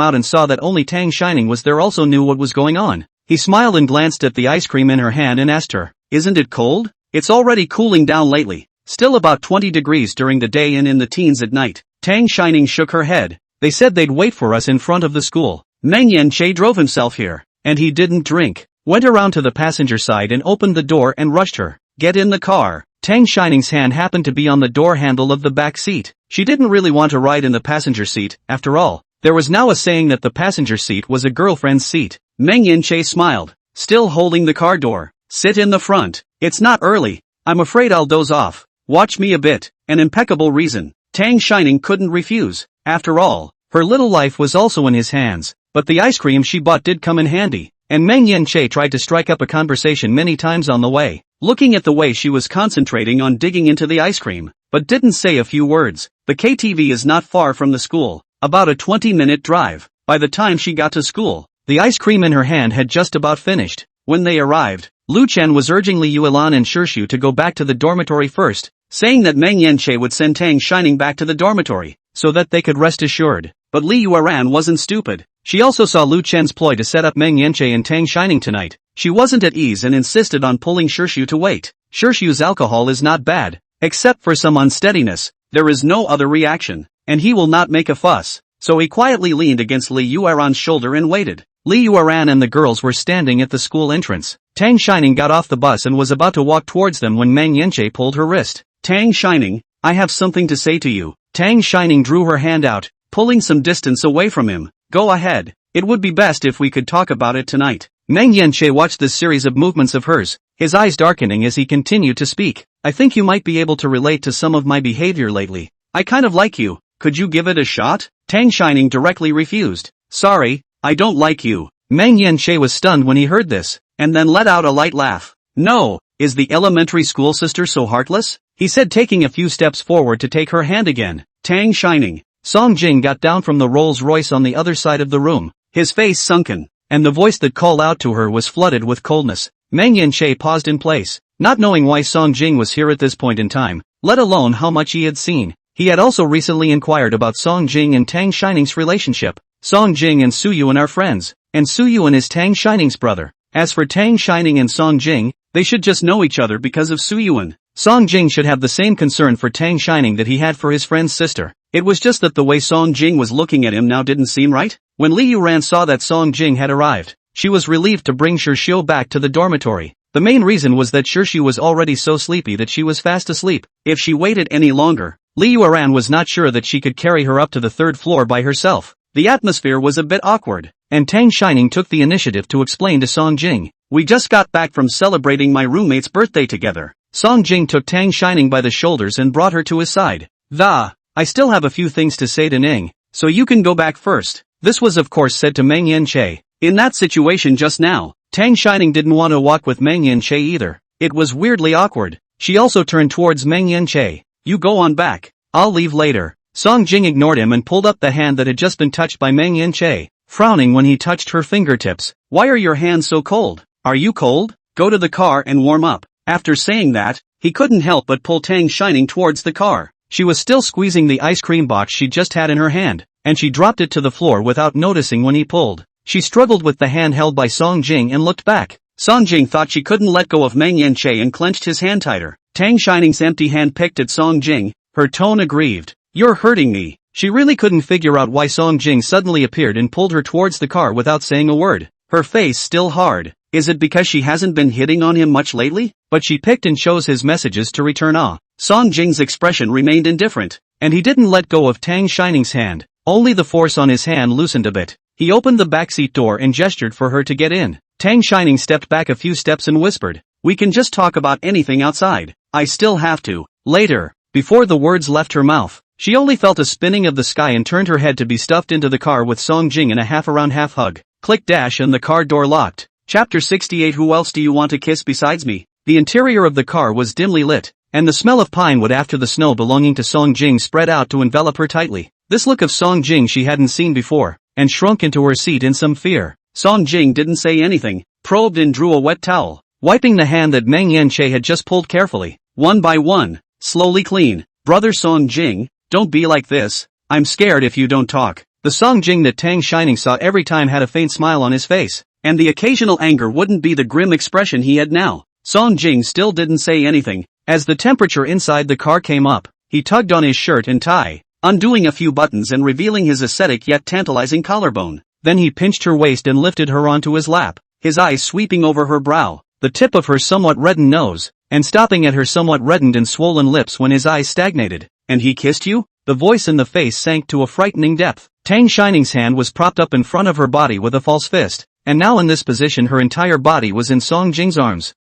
out and saw that only Tang Shining was there, also knew what was going on. He smiled and glanced at the ice cream in her hand and asked her, "Isn't it cold?" "It's already cooling down lately. Still about 20 degrees during the day and in the teens at night." Tang Shining shook her head. "They said they'd wait for us in front of the school. Meng Yanche drove himself here, and he didn't drink." Went around to the passenger side and opened the door and rushed her. "Get in the car." Tang Shining's hand happened to be on the door handle of the back seat. She didn't really want to ride in the passenger seat, after all. There was now a saying that the passenger seat was a girlfriend's seat. Meng Yanche smiled, still holding the car door. "Sit in the front. It's not early. I'm afraid I'll doze off. Watch me a bit." An impeccable reason. Tang Shining couldn't refuse. After all, her little life was also in his hands. But the ice cream she bought did come in handy, and Meng Yanche tried to strike up a conversation many times on the way, looking at the way she was concentrating on digging into the ice cream, but didn't say a few words. The KTV is not far from the school, about a 20-minute drive. By the time she got to school, the ice cream in her hand had just about finished. When they arrived, Lu Chen was urging Li Yuelan and Shirshu to go back to the dormitory first, saying that Meng Yanche would send Tang Shining back to the dormitory, so that they could rest assured. But Li Yueran wasn't stupid. She also saw Lu Chen's ploy to set up Meng Yanche and Tang Shining tonight. She wasn't at ease and insisted on pulling Shirshu to wait. Shirshu's alcohol is not bad, except for some unsteadiness. There is no other reaction, and he will not make a fuss. So he quietly leaned against Li Yueran's shoulder and waited. Li Yueran and the girls were standing at the school entrance. Tang Shining got off the bus and was about to walk towards them when Meng Yanche pulled her wrist. Tang Shining, I have something to say to you. Tang Shining drew her hand out, pulling some distance away from him. Go ahead. It would be best if we could talk about it tonight. Meng Yanche watched this series of movements of hers, his eyes darkening as he continued to speak. I think you might be able to relate to some of my behavior lately. I kind of like you. Could you give it a shot? Tang Shining directly refused. Sorry, I don't like you. Meng Yanche was stunned when he heard this, and then let out a light laugh. No, is the elementary school sister so heartless? He said, taking a few steps forward to take her hand again. Tang Shining. Song Jing got down from the Rolls Royce on the other side of the room, his face sunken, and the voice that called out to her was flooded with coldness. Meng Yanche paused in place, not knowing why Song Jing was here at this point in time, let alone how much he had seen. He had also recently inquired about Song Jing and Tang Shining's relationship. Song Jing and Su Yuan are friends, and Su Yuan is Tang Shining's brother. As for Tang Shining and Song Jing, they should just know each other because of Su Yuan. Song Jing should have the same concern for Tang Shining that he had for his friend's sister. It was just that the way Song Jing was looking at him now didn't seem right. When Li Yuran saw that Song Jing had arrived, she was relieved to bring Shirshu back to the dormitory. The main reason was that Shirshu was already so sleepy that she was fast asleep. If she waited any longer, Li Yuran was not sure that she could carry her up to the third floor by herself. The atmosphere was a bit awkward, and Tang Shining took the initiative to explain to Song Jing. We just got back from celebrating my roommate's birthday together. Song Jing took Tang Shining by the shoulders and brought her to his side. I still have a few things to say to Ning, so you can go back first. This was of course said to Meng Yanche. In that situation just now, Tang Shining didn't want to walk with Meng Yanche either. It was weirdly awkward. She also turned towards Meng Yanche. You go on back. I'll leave later. Song Jing ignored him and pulled up the hand that had just been touched by Meng Yanche, frowning when he touched her fingertips. Why are your hands so cold? Are you cold? Go to the car and warm up. After saying that, he couldn't help but pull Tang Shining towards the car. She was still squeezing the ice cream box she just had in her hand, and she dropped it to the floor without noticing when he pulled. She struggled with the hand held by Song Jing and looked back. Song Jing thought she couldn't let go of Meng Yanche and clenched his hand tighter. Tang Shining's empty hand picked at Song Jing, her tone aggrieved. You're hurting me. She really couldn't figure out why Song Jing suddenly appeared and pulled her towards the car without saying a word. Her face still hard. Is it because she hasn't been hitting on him much lately? But she picked and chose his messages to return awe. Song Jing's expression remained indifferent, and he didn't let go of Tang Shining's hand. Only the force on his hand loosened a bit. He opened the backseat door and gestured for her to get in. Tang Shining stepped back a few steps and whispered, we can just talk about anything outside. I still have to. Later. Before the words left her mouth, she only felt a spinning of the sky and turned her head to be stuffed into the car with Song Jing in a half-around half-hug. Click dash and the car door locked. Chapter 68. Who else do you want to kiss besides me? The interior of the car was dimly lit, and the smell of pine wood after the snow belonging to Song Jing spread out to envelop her tightly. This look of Song Jing she hadn't seen before, and shrunk into her seat in some fear. Song Jing didn't say anything, probed and drew a wet towel, wiping the hand that Meng Yanche had just pulled carefully. One by one, slowly clean. Brother Song Jing, don't be like this. I'm scared if you don't talk. The Song Jing that Tang Shining saw every time had a faint smile on his face, and the occasional anger wouldn't be the grim expression he had now. Song Jing still didn't say anything. As the temperature inside the car came up, he tugged on his shirt and tie, undoing a few buttons and revealing his ascetic yet tantalizing collarbone. Then he pinched her waist and lifted her onto his lap, his eyes sweeping over her brow, the tip of her somewhat reddened nose, and stopping at her somewhat reddened and swollen lips when his eyes stagnated. And he kissed you? The voice in the face sank to a frightening depth. Tang Shining's hand was propped up in front of her body with a false fist, and now in this position her entire body was in Song Jing's arms.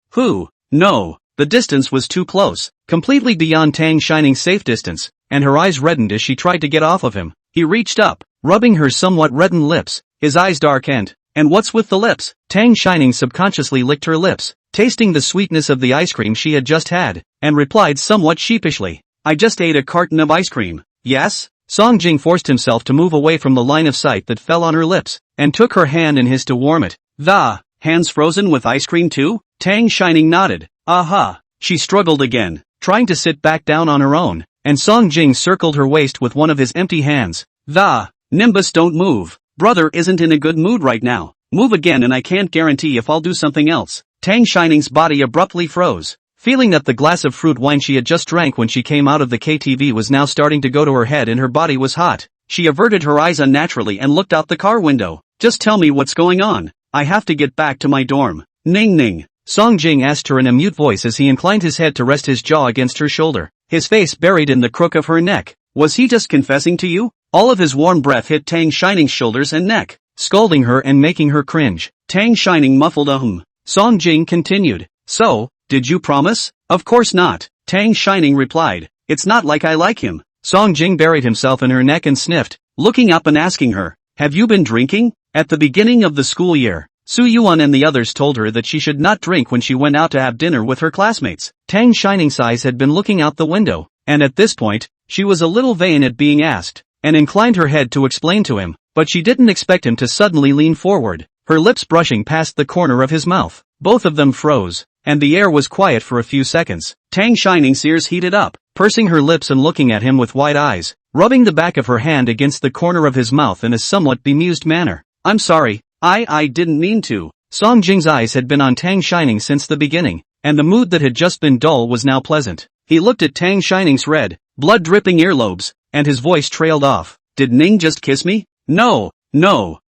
No. The distance was too close, completely beyond Tang Shining's safe distance, and her eyes reddened as she tried to get off of him. He reached up, rubbing her somewhat reddened lips, his eyes dark and what's with the lips? Tang Shining subconsciously licked her lips, tasting the sweetness of the ice cream she had just had, and replied somewhat sheepishly, I just ate a carton of ice cream. Yes? Song Jing forced himself to move away from the line of sight that fell on her lips, and took her hand in his to warm it. The hands frozen with ice cream too? Tang Shining nodded. Aha. She struggled again, trying to sit back down on her own, and Song Jing circled her waist with one of his empty hands. The Nimbus, don't move. Brother isn't in a good mood right now. Move again and I can't guarantee if I'll do something else. Tang Shining's body abruptly froze. Feeling that the glass of fruit wine she had just drank when she came out of the KTV was now starting to go to her head and her body was hot, she averted her eyes unnaturally and looked out the car window. Just tell me what's going on. I have to get back to my dorm. Ning ning. Song Jing asked her in a mute voice as he inclined his head to rest his jaw against her shoulder, his face buried in the crook of her neck. Was he just confessing to you? All of his warm breath hit Tang Shining's shoulders and neck, scalding her and making her cringe. Tang Shining muffled a Song Jing continued. So, did you promise? Of course not, Tang Shining replied. It's not like I like him. Song Jing buried himself in her neck and sniffed, looking up and asking her, have you been drinking? At the beginning of the school year, Su Yuan and the others told her that she should not drink when she went out to have dinner with her classmates. Tang Shining's eyes had been looking out the window, and at this point, she was a little vain at being asked, and inclined her head to explain to him, but she didn't expect him to suddenly lean forward, her lips brushing past the corner of his mouth. Both of them froze, and the air was quiet for a few seconds. Tang Shining's ears heated up, pursing her lips and looking at him with wide eyes, rubbing the back of her hand against the corner of his mouth in a somewhat bemused manner. I'm sorry, I didn't mean to. Song Jing's eyes had been on Tang Shining since the beginning, and the mood that had just been dull was now pleasant. He looked at Tang Shining's red, blood-dripping earlobes, and his voice trailed off. Did Ning just kiss me? No.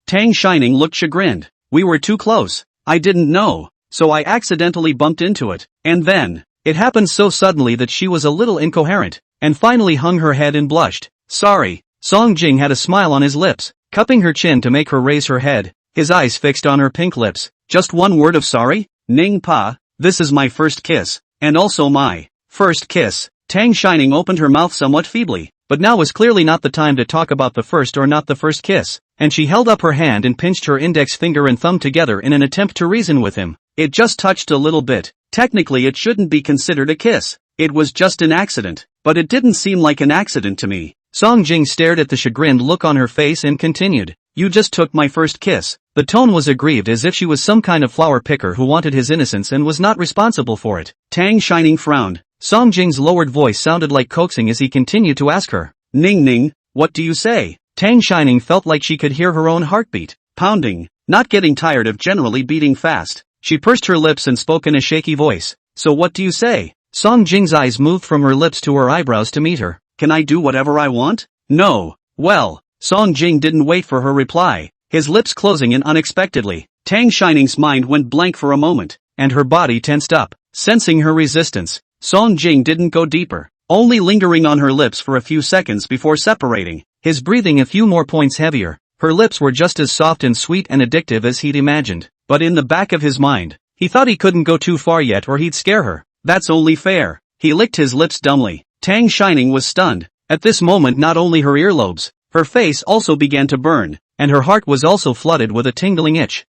Tang Shining looked chagrined. We were too close. I didn't know. So I accidentally bumped into it, and then, it happened so suddenly that she was a little incoherent, and finally hung her head and blushed. Sorry. Song Jing had a smile on his lips, cupping her chin to make her raise her head, his eyes fixed on her pink lips. Just one word of sorry? Ning Pa, this is my first kiss, and also my first kiss. Tang Shining opened her mouth somewhat feebly, but now was clearly not the time to talk about the first or not the first kiss, and she held up her hand and pinched her index finger and thumb together in an attempt to reason with him. It just touched a little bit. Technically it shouldn't be considered a kiss. It was just an accident, but it didn't seem like an accident to me. Song Jing stared at the chagrined look on her face and continued. You just took my first kiss. The tone was aggrieved as if she was some kind of flower picker who wanted his innocence and was not responsible for it. Tang Shining frowned. Song Jing's lowered voice sounded like coaxing as he continued to ask her. Ning, what do you say? Tang Shining felt like she could hear her own heartbeat, pounding, not getting tired of generally beating fast. She pursed her lips and spoke in a shaky voice. So what do you say? Song Jing's eyes moved from her lips to her eyebrows to meet her. Can I do whatever I want? No. Well, Song Jing didn't wait for her reply, his lips closing in unexpectedly. Tang Shining's mind went blank for a moment, and her body tensed up, sensing her resistance. Song Jing didn't go deeper, only lingering on her lips for a few seconds before separating, his breathing a few more points heavier. Her lips were just as soft and sweet and addictive as he'd imagined, but in the back of his mind, he thought he couldn't go too far yet or he'd scare her. That's only fair. He licked his lips dumbly. Tang Shining was stunned. At this moment not only her earlobes, her face also began to burn, and her heart was also flooded with a tingling itch.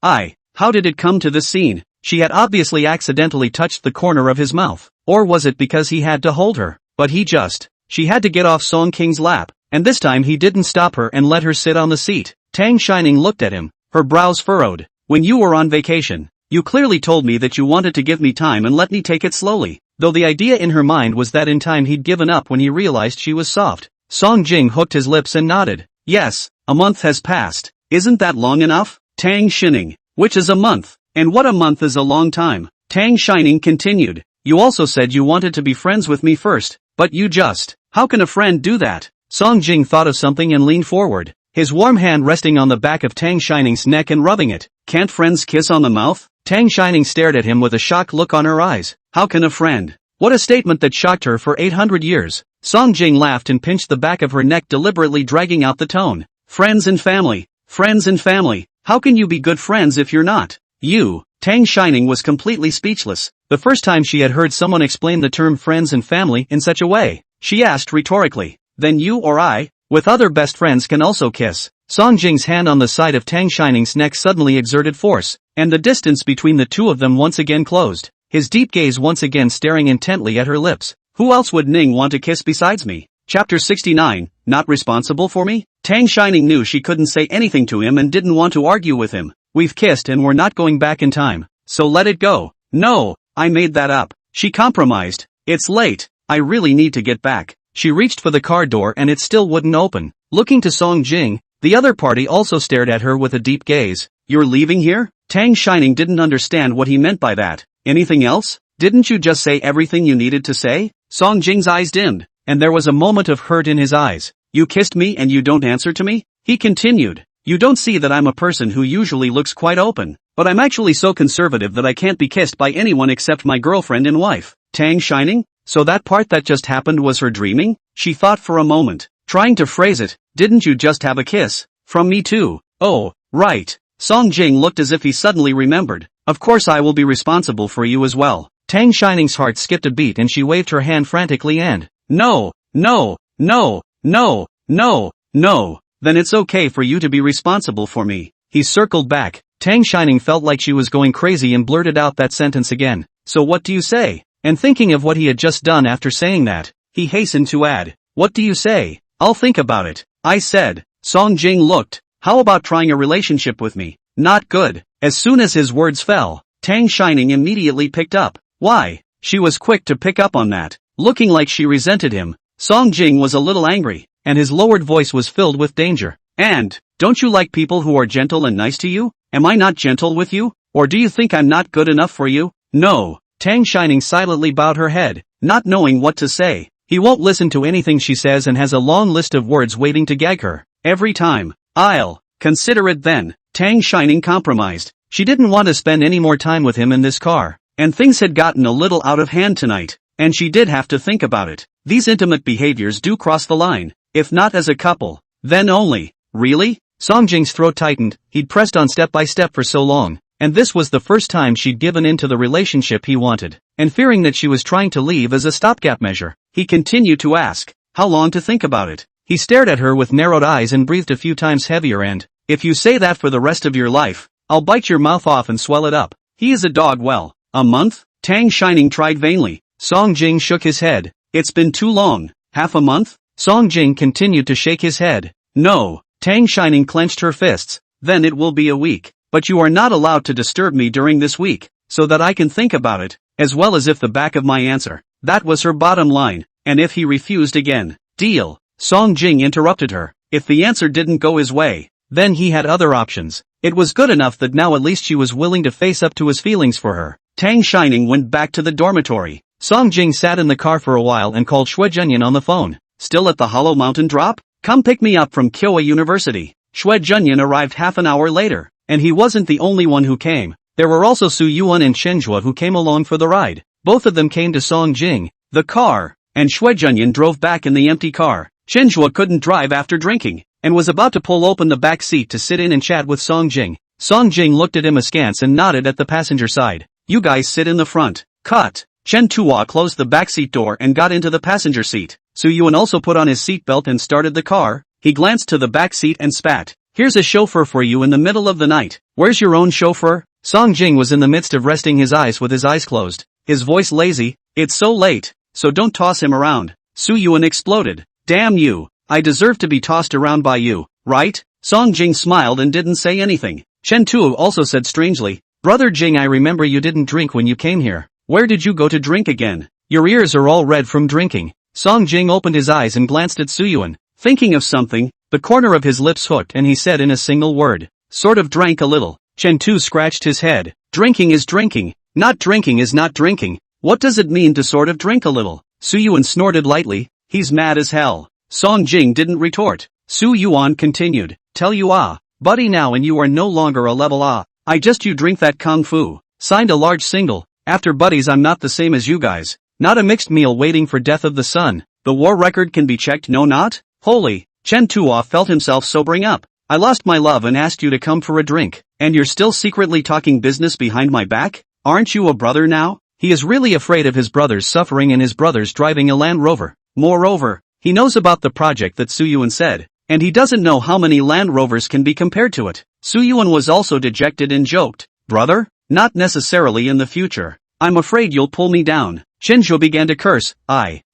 How did it come to this scene? She had obviously accidentally touched the corner of his mouth, or was it because he had to hold her? But she had to get off Song King's lap, and this time he didn't stop her and let her sit on the seat. Tang Shining looked at him, her brows furrowed. When you were on vacation, you clearly told me that you wanted to give me time and let me take it slowly, though the idea in her mind was that in time he'd given up when he realized she was soft. Song Jing hooked his lips and nodded. Yes, a month has passed. Isn't that long enough? Tang Shining. Which is a month? And what a month is a long time. Tang Shining continued. You also said you wanted to be friends with me first, but how can a friend do that? Song Jing thought of something and leaned forward, his warm hand resting on the back of Tang Shining's neck and rubbing it. Can't friends kiss on the mouth? Tang Shining stared at him with a shocked look on her eyes. How can a friend? What a statement that shocked her for 800 years. Song Jing laughed and pinched the back of her neck, deliberately dragging out the tone. Friends and family. How can you be good friends if you're not? Tang Shining was completely speechless. The first time she had heard someone explain the term friends and family in such a way, she asked rhetorically. Then you or I, with other best friends, can also kiss? Song Jing's hand on the side of Tang Shining's neck suddenly exerted force, and the distance between the two of them once again closed, his deep gaze once again staring intently at her lips. Who else would Ning want to kiss besides me? Chapter 69, Not responsible for me? Tang Shining knew she couldn't say anything to him and didn't want to argue with him. We've kissed and we're not going back in time. So let it go. No, I made that up. She compromised. It's late. I really need to get back. She reached for the car door and it still wouldn't open. Looking to Song Jing, the other party also stared at her with a deep gaze. You're leaving here? Tang Shining didn't understand what he meant by that. Anything else? Didn't you just say everything you needed to say? Song Jing's eyes dimmed, and there was a moment of hurt in his eyes. You kissed me and you don't answer to me? He continued. You don't see that I'm a person who usually looks quite open, but I'm actually so conservative that I can't be kissed by anyone except my girlfriend and wife. Tang Shining? So that part that just happened was her dreaming? She thought for a moment, trying to phrase it. Didn't you just have a kiss? From me too. Oh, right. Song Jing looked as if he suddenly remembered. Of course I will be responsible for you as well. Tang Shining's heart skipped a beat and she waved her hand frantically and, no, no, no, no, no, no, then it's okay for you to be responsible for me. He circled back. Tang Shining felt like she was going crazy and blurted out that sentence again. So what do you say? And thinking of what he had just done after saying that, he hastened to add, what do you say? I'll think about it. I said. Song Jing looked. How about trying a relationship with me? Not good. As soon as his words fell, Tang Shining immediately picked up. Why? She was quick to pick up on that. Looking like she resented him, Song Jing was a little angry, and his lowered voice was filled with danger. And, don't you like people who are gentle and nice to you? Am I not gentle with you? Or do you think I'm not good enough for you? No. Tang Shining silently bowed her head, not knowing what to say. He won't listen to anything she says and has a long list of words waiting to gag her. Every time. I'll consider it then. Tang Shining compromised. She didn't want to spend any more time with him in this car. And things had gotten a little out of hand tonight. And she did have to think about it. These intimate behaviors do cross the line. If not as a couple, then only. Really? Song Jing's throat tightened. He'd pressed on step by step for so long. And this was the first time she'd given in to the relationship he wanted. And fearing that she was trying to leave as a stopgap measure, he continued to ask, how long to think about it? He stared at her with narrowed eyes and breathed a few times heavier and, if you say that for the rest of your life, I'll bite your mouth off and swell it up. He is a dog. Well, a month? Tang Shining tried vainly. Song Jing shook his head. It's been too long. Half a month? Song Jing continued to shake his head. No. Tang Shining clenched her fists. Then it will be a week. But you are not allowed to disturb me during this week, so that I can think about it, as well as if the back of my answer. That was her bottom line. And if he refused again, deal. Song Jing interrupted her. If the answer didn't go his way, then he had other options. It was good enough that now at least she was willing to face up to his feelings for her. Tang Shining went back to the dormitory. Song Jing sat in the car for a while and called Xue Junyan on the phone. Still at the Hollow Mountain Drop? Come pick me up from Kyowa University. Xue Junyan arrived half an hour later. And he wasn't the only one who came. There were also Su Yuan and Shenhua who came along for the ride. Both of them came to Song Jing, the car, and Xue Junyan drove back in the empty car. Shenhua couldn't drive after drinking, and was about to pull open the back seat to sit in and chat with Song Jing. Song Jing looked at him askance and nodded at the passenger side. You guys sit in the front. Cut. Chen Tuo closed the backseat door and got into the passenger seat. Su Yuan also put on his seatbelt and started the car. He glanced to the back seat and spat. Here's a chauffeur for you in the middle of the night. Where's your own chauffeur? Song Jing was in the midst of resting his eyes with his eyes closed. His voice lazy. It's so late, so don't toss him around. Su Yuan exploded. Damn you. I deserve to be tossed around by you, right? Song Jing smiled and didn't say anything. Chen Tuo also said strangely. Brother Jing, I remember you didn't drink when you came here. Where did you go to drink again? Your ears are all red from drinking. Song Jing opened his eyes and glanced at Su Yuan. Thinking of something, the corner of his lips hooked and he said in a single word. Sort of drank a little. Chen Tu scratched his head. Drinking is drinking. Not drinking is not drinking. What does it mean to sort of drink a little? Su Yuan snorted lightly. He's mad as hell. Song Jing didn't retort. Su Yuan continued. Tell you buddy now and you are no longer a level I just you drink that kung fu. Signed a large single. After buddies I'm not the same as you guys. Not a mixed meal waiting for death of the sun. The war record can be checked, no not? Holy. Chen Tuo felt himself sobering up. I lost my love and asked you to come for a drink. And you're still secretly talking business behind my back? Aren't you a brother now? He is really afraid of his brothers suffering and his brothers driving a Land Rover. Moreover, he knows about the project that Su Yuan said. And he doesn't know how many Land Rovers can be compared to it. Su Yuan was also dejected and joked. Brother? Not necessarily in the future. I'm afraid you'll pull me down. Shinjo began to curse.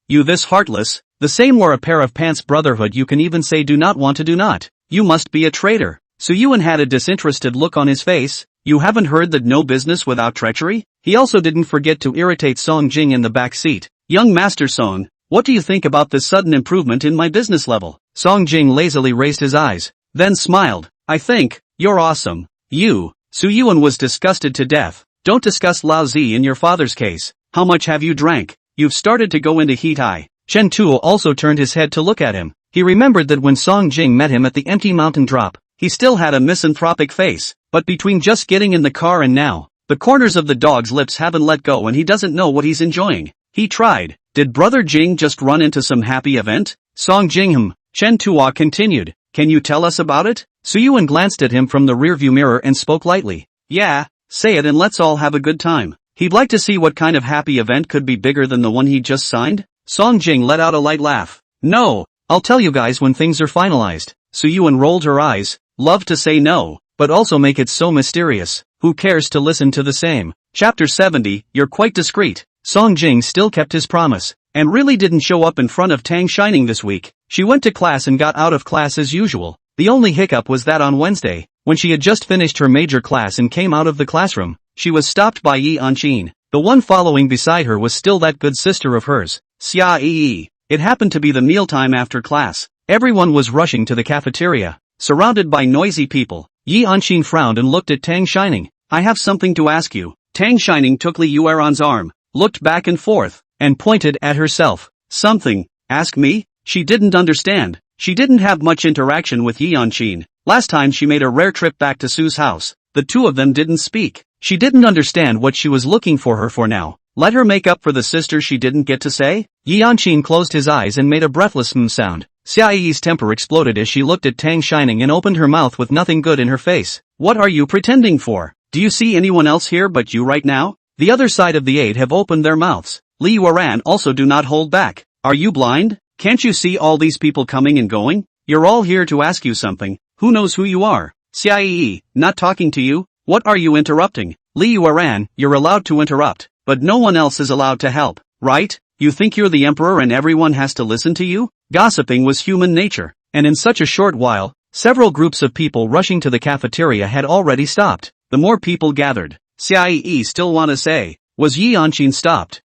You this heartless. The same wore a pair of pants brotherhood you can even say do not want to do not. You must be a traitor. Suyuan had a disinterested look on his face. You haven't heard that no business without treachery? He also didn't forget to irritate Song Jing in the back seat. Young Master Song, what do you think about this sudden improvement in my business level? Song Jing lazily raised his eyes, then smiled. I think, you're awesome. You. Suyuan was disgusted to death. Don't discuss Lao Zi in your father's case. How much have you drank? You've started to go into heat. Chen Tuo also turned his head to look at him. He remembered that when Song Jing met him at the empty mountain drop, he still had a misanthropic face. But between just getting in the car and now, the corners of the dog's lips haven't let go and he doesn't know what he's enjoying. He tried. Did Brother Jing just run into some happy event? Song Jing Chen Tuo continued. Can you tell us about it? Suyuan glanced at him from the rearview mirror and spoke lightly. Yeah, say it and let's all have a good time. He'd like to see what kind of happy event could be bigger than the one he just signed. Song Jing let out a light laugh. No, I'll tell you guys when things are finalized. Suyuan rolled her eyes. Love to say no, but also make it so mysterious. Who cares to listen to the same? Chapter 70, You're quite discreet. Song Jing still kept his promise, and really didn't show up in front of Tang Shining this week. She went to class and got out of class as usual. The only hiccup was that on Wednesday, when she had just finished her major class and came out of the classroom, she was stopped by Yi Anqin. The one following beside her was still that good sister of hers, Xia Yi. It happened to be the mealtime after class. Everyone was rushing to the cafeteria, surrounded by noisy people. Yi Anqin frowned and looked at Tang Shining. I have something to ask you. Tang Shining took Li Yueran's arm, looked back and forth, and pointed at herself. Something? Ask me? She didn't understand. She didn't have much interaction with Yi Anqin. Last time she made a rare trip back to Su's house, the two of them didn't speak. She didn't understand what she was looking for her for now. Let her make up for the sister she didn't get to say? Yi Anqin closed his eyes and made a breathless sound. Xia Yi's temper exploded as she looked at Tang Shining and opened her mouth with nothing good in her face. What are you pretending for? Do you see anyone else here but you right now? The other side of the 8 have opened their mouths. Li Yueran also do not hold back. Are you blind? Can't you see all these people coming and going? You're all here to ask you something. Who knows who you are? Xia Yi, not talking to you? What are you interrupting? Li Yueran, you're allowed to interrupt, but no one else is allowed to help, right? You think you're the emperor and everyone has to listen to you? Gossiping was human nature, and in such a short while, several groups of people rushing to the cafeteria had already stopped. The more people gathered, Xia Yi still want to say, was Yi Anqin stopped?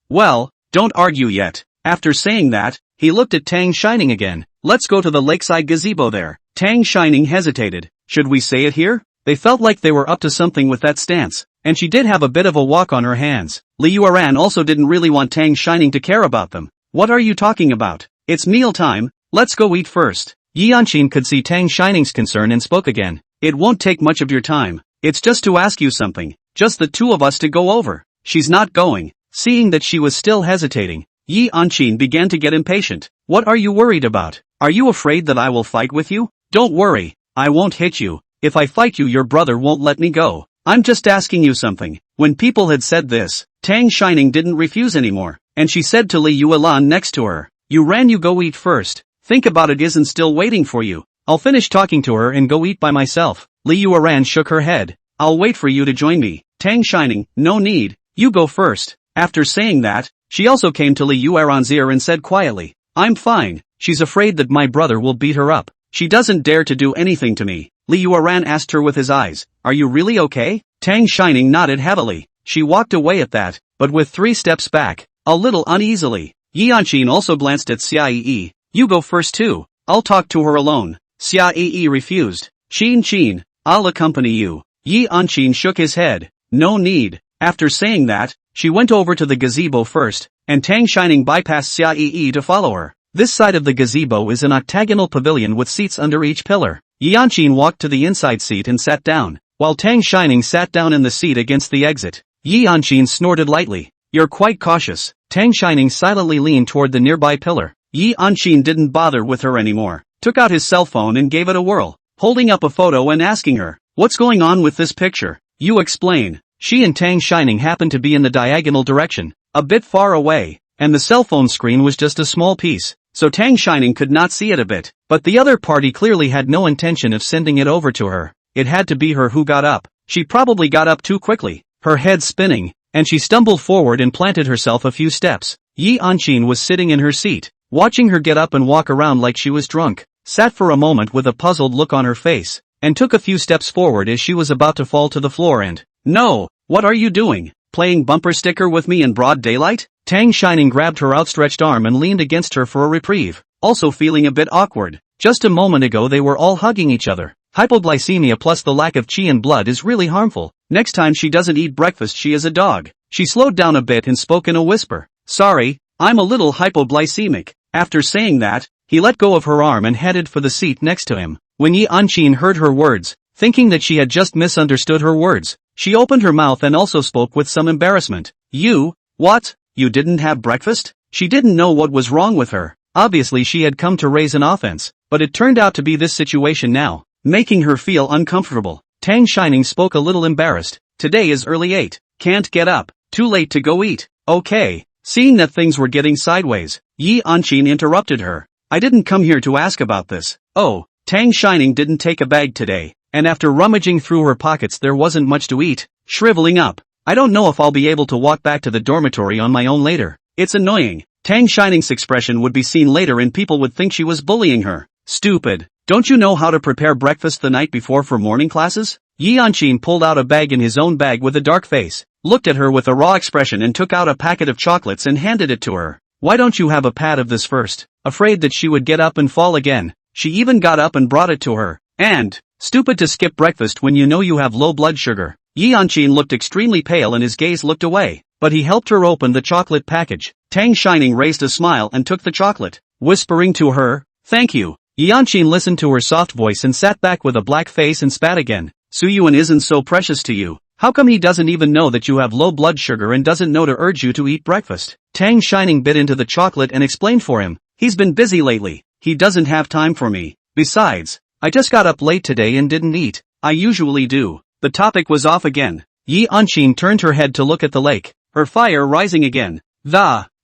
Well, don't argue yet. After saying that, he looked at Tang Shining again. Let's go to the lakeside gazebo there. Tang Shining hesitated. Should we say it here? They felt like they were up to something with that stance, and she did have a bit of a walk on her hands. Li Yueran also didn't really want Tang Shining to care about them. What are you talking about? It's meal time. Let's go eat first. Yi Anqin could see Tang Shining's concern and spoke again. It won't take much of your time. It's just to ask you something. Just the two of us to go over. She's not going. Seeing that she was still hesitating, Yi Anqin began to get impatient. What are you worried about? Are you afraid that I will fight with you? Don't worry. I won't hit you. If I fight you, your brother won't let me go. I'm just asking you something. When people had said this, Tang Shining didn't refuse anymore, and she said to Li Yuelan next to her, you go eat first. Think about it, isn't still waiting for you. I'll finish talking to her and go eat by myself. Li Yueran shook her head. I'll wait for you to join me. Tang Shining, no need. You go first. After saying that, she also came to Li Yueran's ear and said quietly, I'm fine. She's afraid that my brother will beat her up. She doesn't dare to do anything to me. Li Yueran asked her with his eyes, are you really okay? Tang Shining nodded heavily. She walked away at that, but with 3 steps back, a little uneasily. Yi Anqin also glanced at Xia Yi. You go first too. I'll talk to her alone. Xia Yi refused. Qin, I'll accompany you. Yi Anqin shook his head. No need. After saying that, she went over to the gazebo first, and Tang Shining bypassed Xia Yi to follow her. This side of the gazebo is an octagonal pavilion with seats under each pillar. Yi Anqin walked to the inside seat and sat down, while Tang Shining sat down in the seat against the exit. Yi Anqin snorted lightly. You're quite cautious. Tang Shining silently leaned toward the nearby pillar. Yi Anqin didn't bother with her anymore, took out his cell phone and gave it a whirl, holding up a photo and asking her, what's going on with this picture? You explain. She and Tang Shining happened to be in the diagonal direction, a bit far away, and the cell phone screen was just a small piece, so Tang Shining could not see it a bit, but the other party clearly had no intention of sending it over to her. It had to be her who got up. She probably got up too quickly, her head spinning, and she stumbled forward and planted herself a few steps. Yi Anqin was sitting in her seat, watching her get up and walk around like she was drunk, sat for a moment with a puzzled look on her face, and took a few steps forward as she was about to fall to the floor and, "No, what are you doing? Playing bumper sticker with me in broad daylight?" Tang Shining grabbed her outstretched arm and leaned against her for a reprieve, also feeling a bit awkward. Just a moment ago they were all hugging each other. Hypoglycemia plus the lack of qi in blood is really harmful. Next time she doesn't eat breakfast she is a dog. She slowed down a bit and spoke in a whisper. "Sorry, I'm a little hypoglycemic." After saying that, he let go of her arm and headed for the seat next to him. When Yi Anqin heard her words, thinking that she had just misunderstood her words, she opened her mouth and also spoke with some embarrassment. "You, what? You didn't have breakfast?" She didn't know what was wrong with her. Obviously she had come to raise an offense, but it turned out to be this situation now, making her feel uncomfortable. Tang Shining spoke a little embarrassed. "Today is early 8. Can't get up. Too late to go eat." "Okay." Seeing that things were getting sideways, Yi Anqin interrupted her. "I didn't come here to ask about this." "Oh." Tang Shining didn't take a bag today, and after rummaging through her pockets there wasn't much to eat, shriveling up. "I don't know if I'll be able to walk back to the dormitory on my own later. It's annoying." Tang Shining's expression would be seen later and people would think she was bullying her. "Stupid. Don't you know how to prepare breakfast the night before for morning classes?" Yi Anqin pulled out a bag in his own bag with a dark face, looked at her with a raw expression and took out a packet of chocolates and handed it to her. "Why don't you have a pat of this first?" Afraid that she would get up and fall again, she even got up and brought it to her. "And, stupid to skip breakfast when you know you have low blood sugar." Yi Anqin looked extremely pale and his gaze looked away, but he helped her open the chocolate package. Tang Shining raised a smile and took the chocolate, whispering to her, "Thank you." Yi Anqin listened to her soft voice and sat back with a black face and spat again. "Suyuan isn't so precious to you. How come he doesn't even know that you have low blood sugar and doesn't know to urge you to eat breakfast?" Tang Shining bit into the chocolate and explained for him. "He's been busy lately. He doesn't have time for me. Besides, I just got up late today and didn't eat. I usually do." The topic was off again. Yi Anqin turned her head to look at the lake, her fire rising again.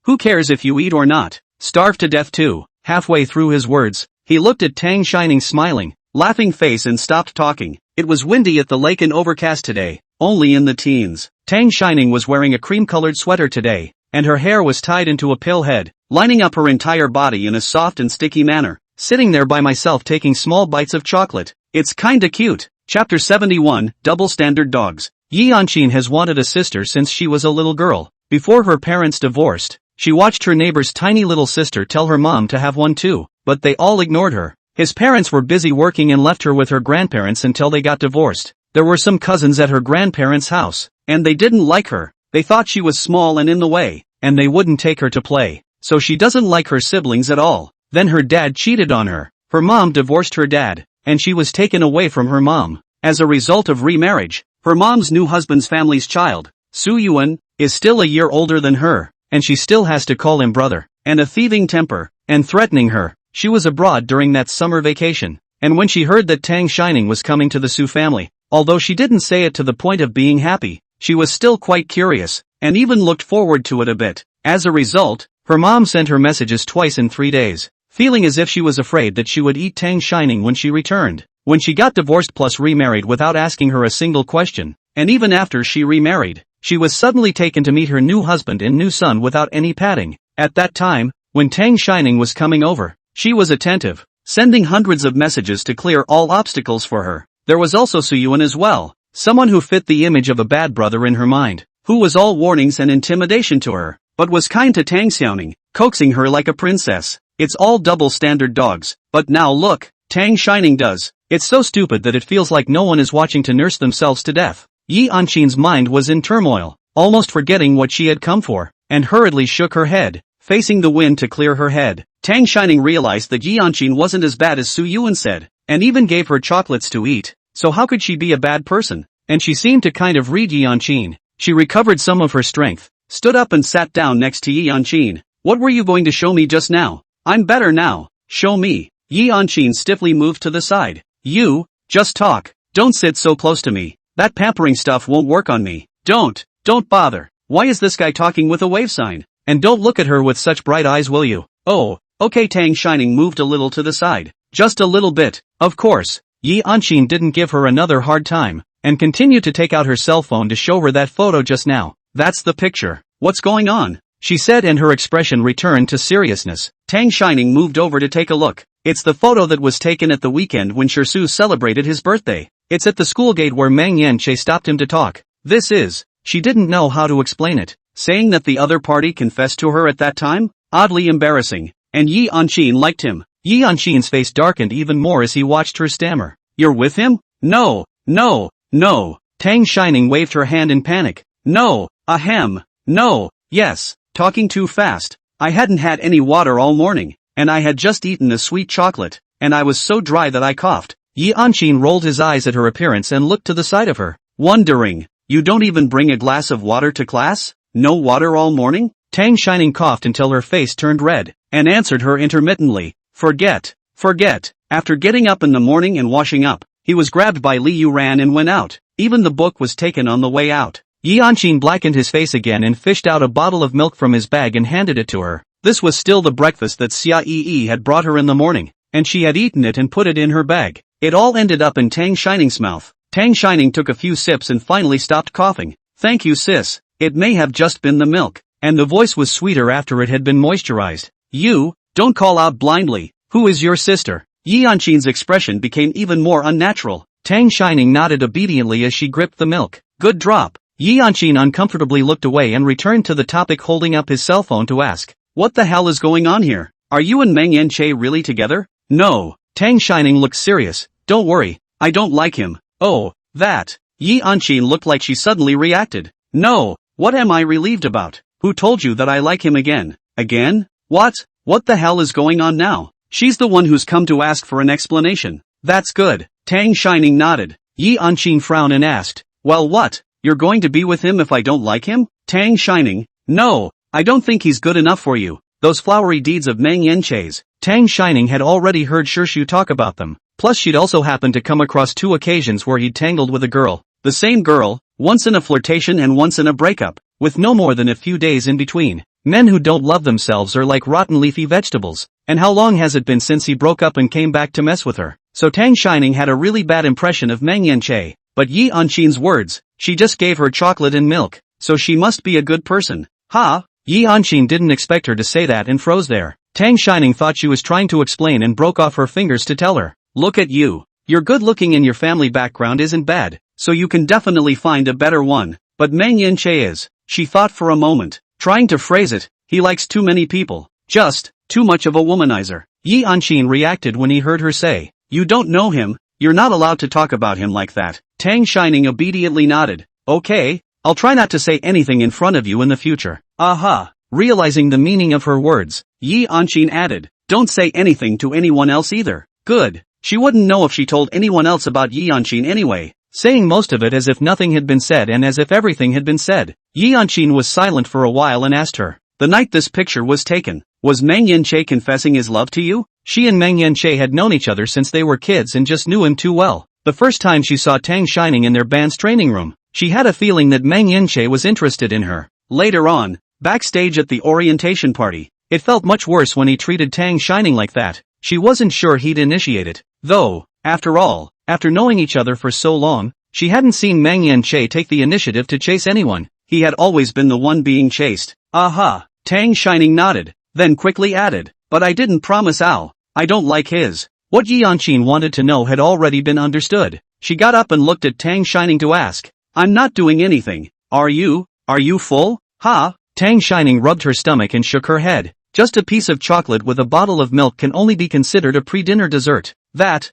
Who cares if you eat or not? Starve to death too." Halfway through his words, he looked at Tang Shining's smiling, laughing face and stopped talking. It was windy at the lake and overcast today, only in the teens. Tang Shining was wearing a cream-colored sweater today, and her hair was tied into a pill head, lining up her entire body in a soft and sticky manner. Sitting there by myself taking small bites of chocolate. It's kinda cute. Chapter 71, Double Standard Dogs. Yi Anqin has wanted a sister since she was a little girl. Before her parents divorced, she watched her neighbor's tiny little sister tell her mom to have one too, but they all ignored her. His parents were busy working and left her with her grandparents until they got divorced. There were some cousins at her grandparents' house, and they didn't like her. They thought she was small and in the way, and they wouldn't take her to play. So she doesn't like her siblings at all. Then her dad cheated on her. Her mom divorced her dad, and she was taken away from her mom. As a result of remarriage, her mom's new husband's family's child, Su Yuan, is still a year older than her, and she still has to call him brother, and a thieving temper, and threatening her. She was abroad during that summer vacation, and when she heard that Tang Shining was coming to the Su family, although she didn't say it to the point of being happy, she was still quite curious, and even looked forward to it a bit. As a result, her mom sent her messages twice in 3 days, feeling as if she was afraid that she would eat Tang Shining when she returned. When she got divorced plus remarried without asking her a single question, and even after she remarried, she was suddenly taken to meet her new husband and new son without any padding. At that time, when Tang Shining was coming over, she was attentive, sending hundreds of messages to clear all obstacles for her. There was also Su Yuan as well, someone who fit the image of a bad brother in her mind, who was all warnings and intimidation to her, but was kind to Tang Xiaoning, coaxing her like a princess. It's all double standard dogs, but now look, Tang Shining does. It's so stupid that it feels like no one is watching to nurse themselves to death. Yi Anqin's mind was in turmoil, almost forgetting what she had come for, and hurriedly shook her head, facing the wind to clear her head. Tang Shining realized that Yi Anqin wasn't as bad as Su Yuan said, and even gave her chocolates to eat, so how could she be a bad person? And she seemed to kind of read Yi Anqin. She recovered some of her strength, stood up and sat down next to Yi Anqin. "What were you going to show me just now?" "I'm better now. Show me." Yi Anqin stiffly moved to the side. "You, just talk. Don't sit so close to me. That pampering stuff won't work on me. Don't bother. Why is this guy talking with a wave sign? And don't look at her with such bright eyes, will you?" "Oh, okay." Tang Shining moved a little to the side. "Just a little bit, of course." Yi Anqin didn't give her another hard time, and continued to take out her cell phone to show her that photo just now. "That's the picture. What's going on?" she said, and her expression returned to seriousness. Tang Shining moved over to take a look. It's the photo that was taken at the weekend when Shirsu celebrated his birthday. It's at the school gate where Meng Yanche stopped him to talk. This is, she didn't know how to explain it. Saying that the other party confessed to her at that time? Oddly embarrassing. And Yi Anqin liked him. Yi Anqin's face darkened even more as he watched her stammer. You're with him? No, no, no. Tang Shining waved her hand in panic. No, ahem, no, yes, talking too fast. I hadn't had any water all morning, and I had just eaten a sweet chocolate, and I was so dry that I coughed. Yi Anqin rolled his eyes at her appearance and looked to the side of her, wondering, you don't even bring a glass of water to class? No water all morning? Tang Shining coughed until her face turned red, and answered her intermittently, forget. After getting up in the morning and washing up, he was grabbed by Li Yu Ran and went out. Even the book was taken on the way out. Yi Anqin blackened his face again and fished out a bottle of milk from his bag and handed it to her. This was still the breakfast that Xia Yi had brought her in the morning, and she had eaten it and put it in her bag. It all ended up in Tang Shining's mouth. Tang Shining took a few sips and finally stopped coughing. Thank you, sis. It may have just been the milk. And the voice was sweeter after it had been moisturized. You, don't call out blindly. Who is your sister? Yi Anqin's expression became even more unnatural. Tang Shining nodded obediently as she gripped the milk. Good drop. Yi Anqin uncomfortably looked away and returned to the topic, holding up his cell phone to ask, what the hell is going on here? Are you and Meng Yanche really together? No. Tang Shining looked serious. Don't worry, I don't like him. Oh, that. Yi Anqin looked like she suddenly reacted. No, what am I relieved about? Who told you that I like him again? Again? What? What the hell is going on now? She's the one who's come to ask for an explanation. That's good. Tang Shining nodded. Yi Anqin frowned and asked, well, what? You're going to be with him if I don't like him? Tang Shining, no, I don't think he's good enough for you. Those flowery deeds of Meng Yanche's. Tang Shining had already heard Shirshu talk about them. Plus she'd also happened to come across 2 occasions where he'd tangled with a girl. The same girl, once in a flirtation and once in a breakup, with no more than a few days in between. Men who don't love themselves are like rotten leafy vegetables. And how long has it been since he broke up and came back to mess with her? So Tang Shining had a really bad impression of Meng Yanche. But Yi Anqin's words, she just gave her chocolate and milk, so she must be a good person. Ha! Yi Anqin didn't expect her to say that and froze there. Tang Shining thought she was trying to explain and broke off her fingers to tell her. Look at you. You're good looking and your family background isn't bad, so you can definitely find a better one. But Meng Yanche is. She thought for a moment, trying to phrase it, he likes too many people. Just, too much of a womanizer. Yi Anqin reacted when he heard her say, you don't know him, you're not allowed to talk about him like that. Tang Shining obediently nodded. Okay, I'll try not to say anything in front of you in the future. Aha! Realizing the meaning of her words, Yi Anqin added, don't say anything to anyone else either. Good. She wouldn't know if she told anyone else about Yi Anqin anyway. Saying most of it as if nothing had been said and as if everything had been said. Yi Anqin was silent for a while and asked her, the night this picture was taken, was Meng Yanche confessing his love to you? She and Meng Yanche had known each other since they were kids and just knew him too well. The first time she saw Tang Shining in their band's training room, she had a feeling that Meng Yanche was interested in her. Later on, backstage at the orientation party, it felt much worse when he treated Tang Shining like that. She wasn't sure he'd initiate it, though, after all, after knowing each other for so long, she hadn't seen Meng Yanche take the initiative to chase anyone. He had always been the one being chased. Aha! Tang Shining nodded, then quickly added, but I didn't promise Al. I don't like his. What Yi Anqin wanted to know had already been understood. She got up and looked at Tang Shining to ask, I'm not doing anything. Are you? Are you full? Ha! Tang Shining rubbed her stomach and shook her head. Just a piece of chocolate with a bottle of milk can only be considered a pre-dinner dessert. That.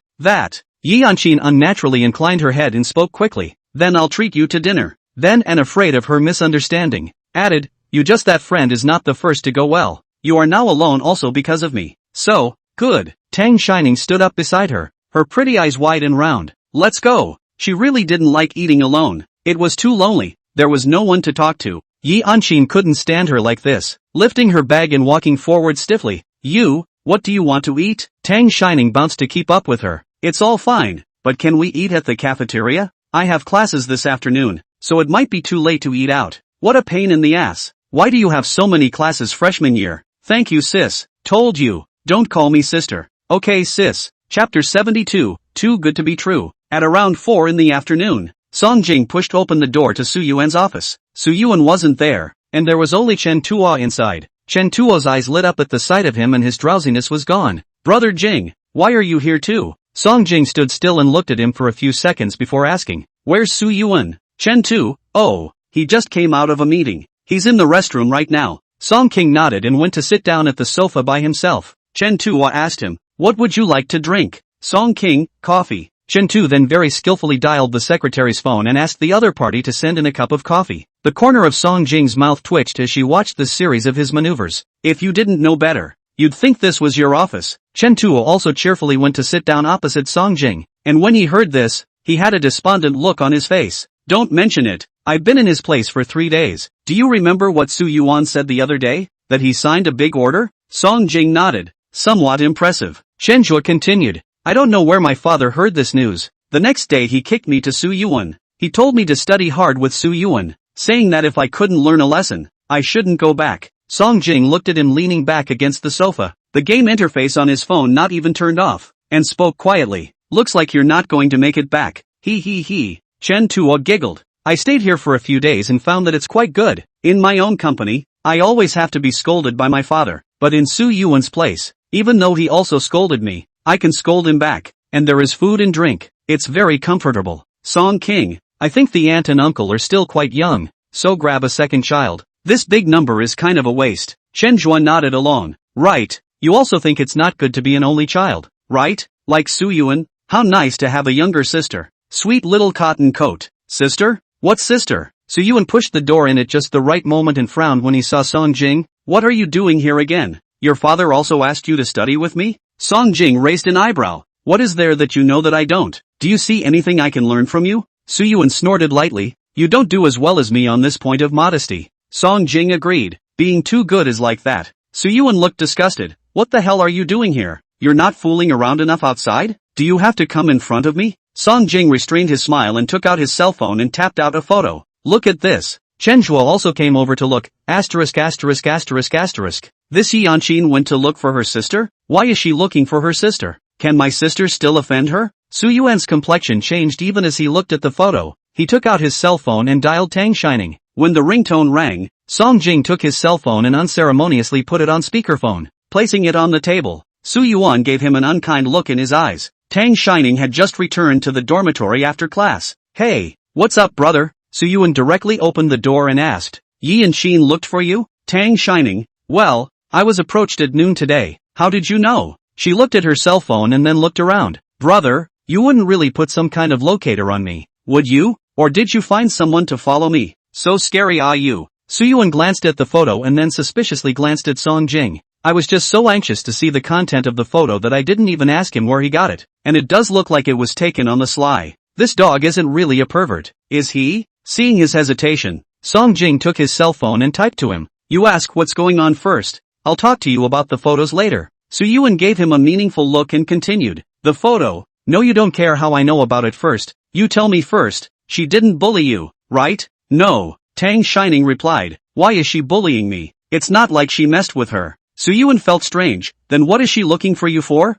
Yi Anqin unnaturally inclined her head and spoke quickly. Then I'll treat you to dinner. Then, and afraid of her misunderstanding, added, you just that friend is not the first to go well. You are now alone also because of me. So, good. Tang Shining stood up beside her, her pretty eyes wide and round. Let's go. She really didn't like eating alone. It was too lonely. There was no one to talk to. Yi Anqin couldn't stand her like this, lifting her bag and walking forward stiffly. You, what do you want to eat? Tang Shining bounced to keep up with her. It's all fine, but can we eat at the cafeteria? I have classes this afternoon, so it might be too late to eat out. What a pain in the ass. Why do you have so many classes freshman year? Thank you sis. Told you. Don't call me sister. Okay sis. Chapter 72, Too Good to Be True. At around 4 in the afternoon, Song Jing pushed open the door to Su Yuan's office. Su Yuan wasn't there, and there was only Chen Tuo inside. Chen Tuo's eyes lit up at the sight of him and his drowsiness was gone. Brother Jing, why are you here too? Song Jing stood still and looked at him for a few seconds before asking, where's Su Yuan? Chen Tu, oh, he just came out of a meeting. He's in the restroom right now. Song King nodded and went to sit down at the sofa by himself. Chen Tu asked him, what would you like to drink? Song King, coffee. Chen Tu then very skillfully dialed the secretary's phone and asked the other party to send in a cup of coffee. The corner of Song Jing's mouth twitched as she watched this series of his maneuvers. If you didn't know better, you'd think this was your office. Chen Tu also cheerfully went to sit down opposite Song Jing, and when he heard this, he had a despondent look on his face. Don't mention it. I've been in his place for 3 days. Do you remember what Su Yuan said the other day? That he signed a big order? Song Jing nodded. Somewhat impressive. Chen Zhuo continued. I don't know where my father heard this news. The next day he kicked me to Su Yuan. He told me to study hard with Su Yuan, saying that if I couldn't learn a lesson, I shouldn't go back. Song Jing looked at him leaning back against the sofa, the game interface on his phone not even turned off, and spoke quietly. Looks like you're not going to make it back. He. Chen Tuo giggled. I stayed here for a few days and found that it's quite good. In my own company, I always have to be scolded by my father, but in Su Yuan's place, even though he also scolded me, I can scold him back, and there is food and drink. It's very comfortable. Song King, I think the aunt and uncle are still quite young, so grab a second child. This big number is kind of a waste. Chen Zhuan nodded along. Right, you also think it's not good to be an only child, right? Like Su Yuan, how nice to have a younger sister. Sweet little cotton coat. Sister? What sister? Su Yuan pushed the door in at just the right moment and frowned when he saw Song Jing. What are you doing here again? Your father also asked you to study with me? Song Jing raised an eyebrow. What is there that you know that I don't? Do you see anything I can learn from you? Su Yuan snorted lightly. You don't do as well as me on this point of modesty. Song Jing agreed. Being too good is like that. Su Yuan looked disgusted. What the hell are you doing here? You're not fooling around enough outside? Do you have to come in front of me? Song Jing restrained his smile and took out his cell phone and tapped out a photo. Look at this. Chen Zhuo also came over to look. This Yianqin went to look for her sister? Why is she looking for her sister? Can my sister still offend her? Su Yuan's complexion changed even as he looked at the photo. He took out his cell phone and dialed Tang Shining. When the ringtone rang, Song Jing took his cell phone and unceremoniously put it on speakerphone, placing it on the table. Su Yuan gave him an unkind look in his eyes. Tang Shining had just returned to the dormitory after class. Hey, what's up brother? Su Yuan directly opened the door and asked. Yi and Xin looked for you? Tang Shining, well, I was approached at noon today. How did you know? She looked at her cell phone and then looked around. Brother, you wouldn't really put some kind of locator on me, would you? Or did you find someone to follow me? So scary are you? Su Yuan glanced at the photo and then suspiciously glanced at Song Jing. I was just so anxious to see the content of the photo that I didn't even ask him where he got it. And it does look like it was taken on the sly. This dog isn't really a pervert, is he? Seeing his hesitation, Song Jing took his cell phone and typed to him. You ask what's going on first. I'll talk to you about the photos later. Su Yuan gave him a meaningful look and continued. The photo? No, you don't care how I know about it first. You tell me first. She didn't bully you, right? No. Tang Shining replied. Why is she bullying me? It's not like she messed with her. Su Yuan felt strange. Then what is she looking for you for?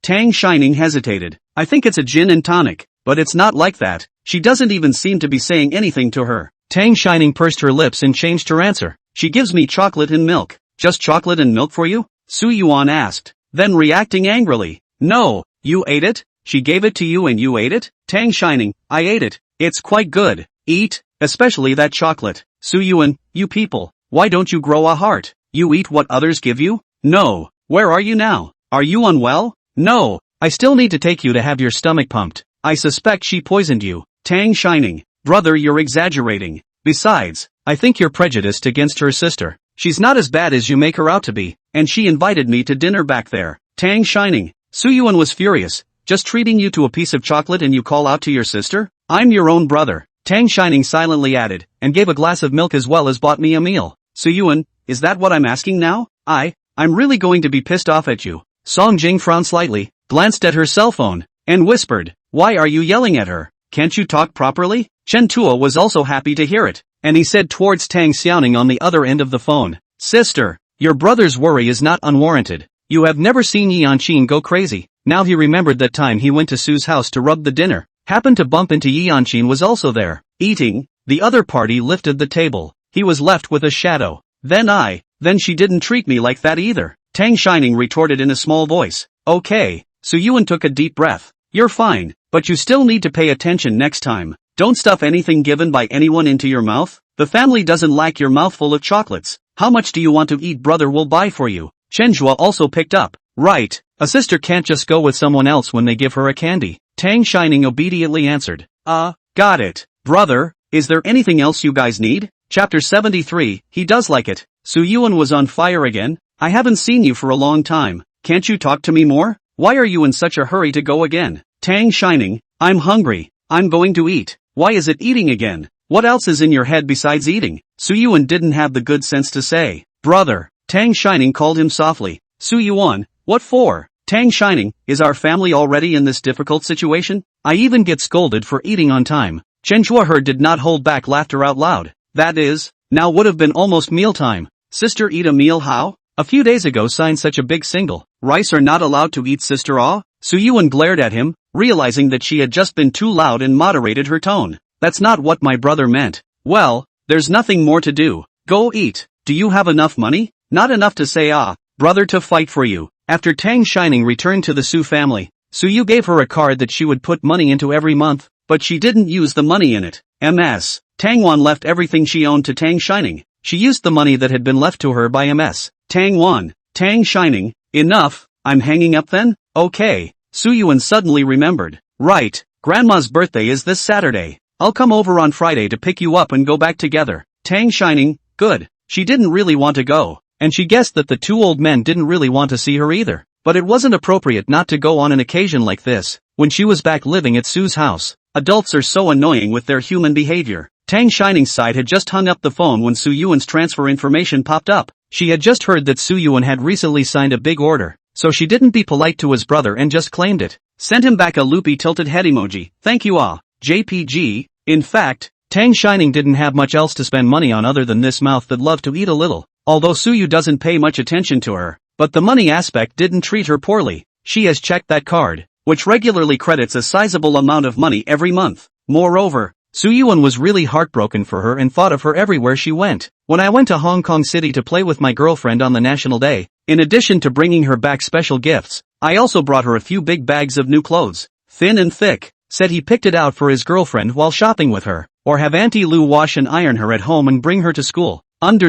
Tang Shining hesitated. I think it's a gin and tonic, but it's not like that. She doesn't even seem to be saying anything to her. Tang Shining pursed her lips and changed her answer. She gives me chocolate and milk. Just chocolate and milk for you? Su Yuan asked. Then reacting angrily. No, you ate it? She gave it to you and you ate it? Tang Shining, I ate it. It's quite good. Eat, especially that chocolate. Su Yuan, you people, why don't you grow a heart? You eat what others give you? No. Where are you now? Are you unwell? No. I still need to take you to have your stomach pumped. I suspect she poisoned you. Tang Shining. Brother, you're exaggerating. Besides, I think you're prejudiced against her sister. She's not as bad as you make her out to be, and she invited me to dinner back there. Tang Shining. Su Yuan was furious. Just treating you to a piece of chocolate and you call out to your sister? I'm your own brother. Tang Shining silently added, and gave a glass of milk as well as bought me a meal. Su Yuan, is that what I'm asking now? I'm really going to be pissed off at you. Song Jing frowned slightly, glanced at her cell phone, and whispered, why are you yelling at her? Can't you talk properly? Chen Tuo was also happy to hear it, and he said towards Tang Xiaoning on the other end of the phone, Sister, your brother's worry is not unwarranted. You have never seen Yianqin go crazy. Now he remembered that time he went to Su's house to rub the dinner, happened to bump into Yianqin was also there, eating. The other party lifted the table. he was left with a shadow. Then she didn't treat me like that either. Tang Shining retorted in a small voice. Okay, Su Yuan took a deep breath. You're fine, but you still need to pay attention next time. Don't stuff anything given by anyone into your mouth. The family doesn't like your mouth full of chocolates. How much do you want to eat? Brother will buy for you. Shenhua also picked up. Right, a sister can't just go with someone else when they give her a candy. Tang Shining obediently answered. Got it. Brother, is there anything else you guys need? Chapter 73, he does like it. Su Yuan was on fire again. I haven't seen you for a long time. Can't you talk to me more? Why are you in such a hurry to go again? Tang Shining, I'm hungry. I'm going to eat. Why is it eating again? What else is in your head besides eating? Su Yuan didn't have the good sense to say. Brother, Tang Shining called him softly. Su Yuan, what for? Tang Shining, is our family already in this difficult situation? I even get scolded for eating on time. Shenhua He did not hold back laughter out loud. That is, now would have been almost mealtime. Sister eat a meal how? A few days ago signed such a big single. Rice are not allowed to eat sister ah? Su Yuan glared at him, realizing that she had just been too loud and moderated her tone. That's not what my brother meant. Well, there's nothing more to do. Go eat. Do you have enough money? Not enough to say brother to fight for you. After Tang Shining returned to the Su family, Su Yu gave her a card that she would put money into every month, but she didn't use the money in it. Ms. Tang Wan left everything she owned to Tang Shining. She used the money that had been left to her by Ms. Tang Wan. Tang Shining, enough, I'm hanging up then? Okay. Su Yuan suddenly remembered. Right, Grandma's birthday is this Saturday. I'll come over on Friday to pick you up and go back together. Tang Shining, good. She didn't really want to go, and she guessed that the two old men didn't really want to see her either. But it wasn't appropriate not to go on an occasion like this, when she was back living at Su's house. Adults are so annoying with their human behavior. Tang Shining's side had just hung up the phone when Su Yuan's transfer information popped up. She had just heard that Su Yuan had recently signed a big order, so she didn't be polite to his brother and just claimed it. Sent him back a loopy tilted head emoji. Thank you JPG. In fact, Tang Shining didn't have much else to spend money on other than this mouth that loved to eat a little. Although Su Yu doesn't pay much attention to her, but the money aspect didn't treat her poorly. She has checked that card, which regularly credits a sizable amount of money every month. Moreover, Su Yuan was really heartbroken for her and thought of her everywhere she went. When I went to Hong Kong City to play with my girlfriend on the National Day, in addition to bringing her back special gifts, I also brought her a few big bags of new clothes, thin and thick. Said he picked it out for his girlfriend while shopping with her, or have Auntie Lu wash and iron her at home and bring her to school. In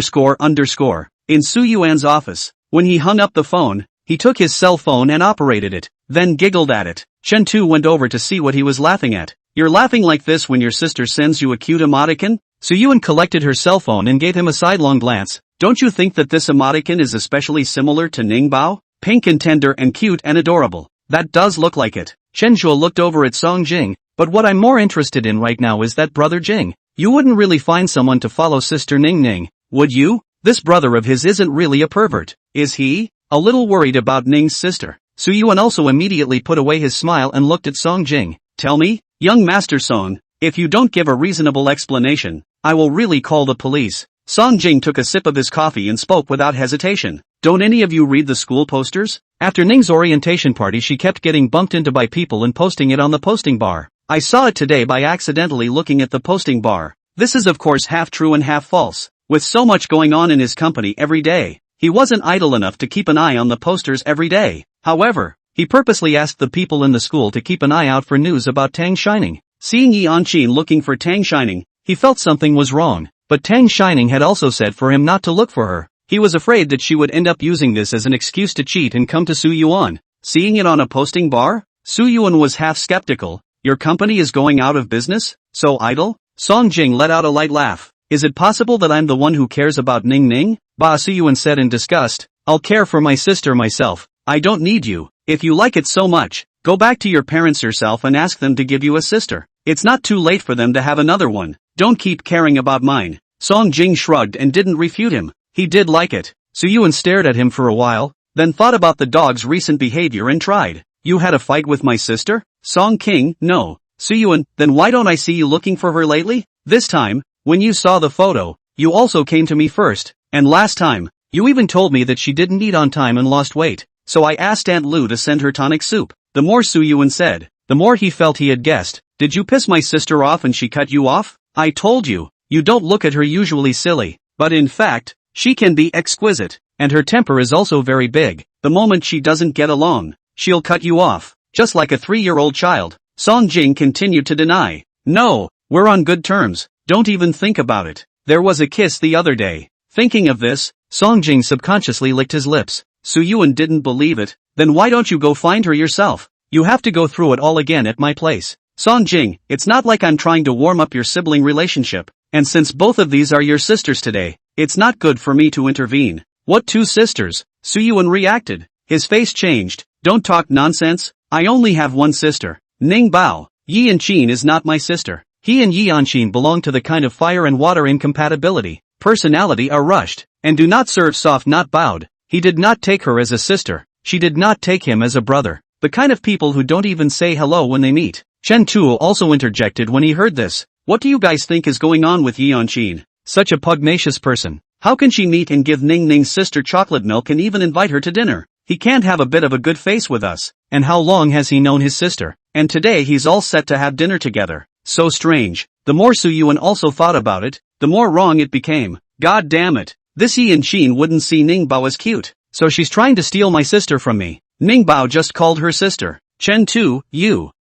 Su Yuan's office, when he hung up the phone, he took his cell phone and operated it, then giggled at it. Shen Tu went over to see what he was laughing at. You're laughing like this when your sister sends you a cute emoticon? Su Yuan collected her cell phone and gave him a sidelong glance. Don't you think that this emoticon is especially similar to Ning Bao? Pink and tender and cute and adorable. That does look like it. Shenhua looked over at Song Jing, but what I'm more interested in right now is that brother Jing. You wouldn't really find someone to follow sister Ning Ning, would you? This brother of his isn't really a pervert, is he? A little worried about Ning's sister. Su Yuan also immediately put away his smile and looked at Song Jing. Tell me, young Master Song, if you don't give a reasonable explanation, I will really call the police. Song Jing took a sip of his coffee and spoke without hesitation. Don't any of you read the school posters? After Ning's orientation party she kept getting bumped into by people and posting it on the posting bar. I saw it today by accidentally looking at the posting bar. This is of course half true and half false. With so much going on in his company every day, he wasn't idle enough to keep an eye on the posters every day. However, he purposely asked the people in the school to keep an eye out for news about Tang Shining. Seeing Yi Anqin looking for Tang Shining, he felt something was wrong, but Tang Shining had also said for him not to look for her. He was afraid that she would end up using this as an excuse to cheat and come to Su Yuan. Seeing it on a posting bar, Su Yuan was half skeptical. Your company is going out of business? So idle? Song Jing let out a light laugh. Is it possible that I'm the one who cares about Ning Ning? Ba Su Yuan said in disgust. I'll care for my sister myself. I don't need you. If you like it so much, go back to your parents yourself and ask them to give you a sister. It's not too late for them to have another one. Don't keep caring about mine. Song Jing shrugged and didn't refute him. He did like it. Su Yuan stared at him for a while, then thought about the dog's recent behavior and tried. You had a fight with my sister? Song King, no. Su Yuan, then why don't I see you looking for her lately? This time, when you saw the photo, you also came to me first, and last time, you even told me that she didn't eat on time and lost weight, so I asked Aunt Lu to send her tonic soup. The more Su Yuan said, the more he felt he had guessed. Did you piss my sister off and she cut you off? I told you, You don't look at her usually silly, but in fact, she can be exquisite, and her temper is also very big. The moment she doesn't get along, she'll cut you off, just like a 3-year-old child. Song Jing continued to deny. No, we're on good terms, don't even think about it. There was a kiss the other day. Thinking of this, Song Jing subconsciously licked his lips. Su Yuan didn't believe it. Then why don't you go find her yourself? You have to go through it all again at my place. Song Jing, it's not like I'm trying to warm up your sibling relationship. And since both of these are your sisters today, it's not good for me to intervene. What 2 sisters? Su Yuan reacted. His face changed. Don't talk nonsense. I only have one sister. Ning Bao. Yi Yanqin is not my sister. He and Yi Yanqin belong to the kind of fire and water incompatibility. Personality are rushed, and do not serve soft not bowed. He did not take her as a sister. She did not take him as a brother. The kind of people who don't even say hello when they meet. Chen Tuo also interjected when he heard this. What do you guys think is going on with Yi Yanqin? Such a pugnacious person. How can she meet and give Ning Ning's sister chocolate milk and even invite her to dinner? He can't have a bit of a good face with us. And how long has he known his sister? And today he's all set to have dinner together. So strange. The more Su Yuan also thought about it, the more wrong it became. God damn it. This Yi Yanqin wouldn't see Ning Bao as cute. So she's trying to steal my sister from me. Ning Bao just called her sister. Chen Tu, you.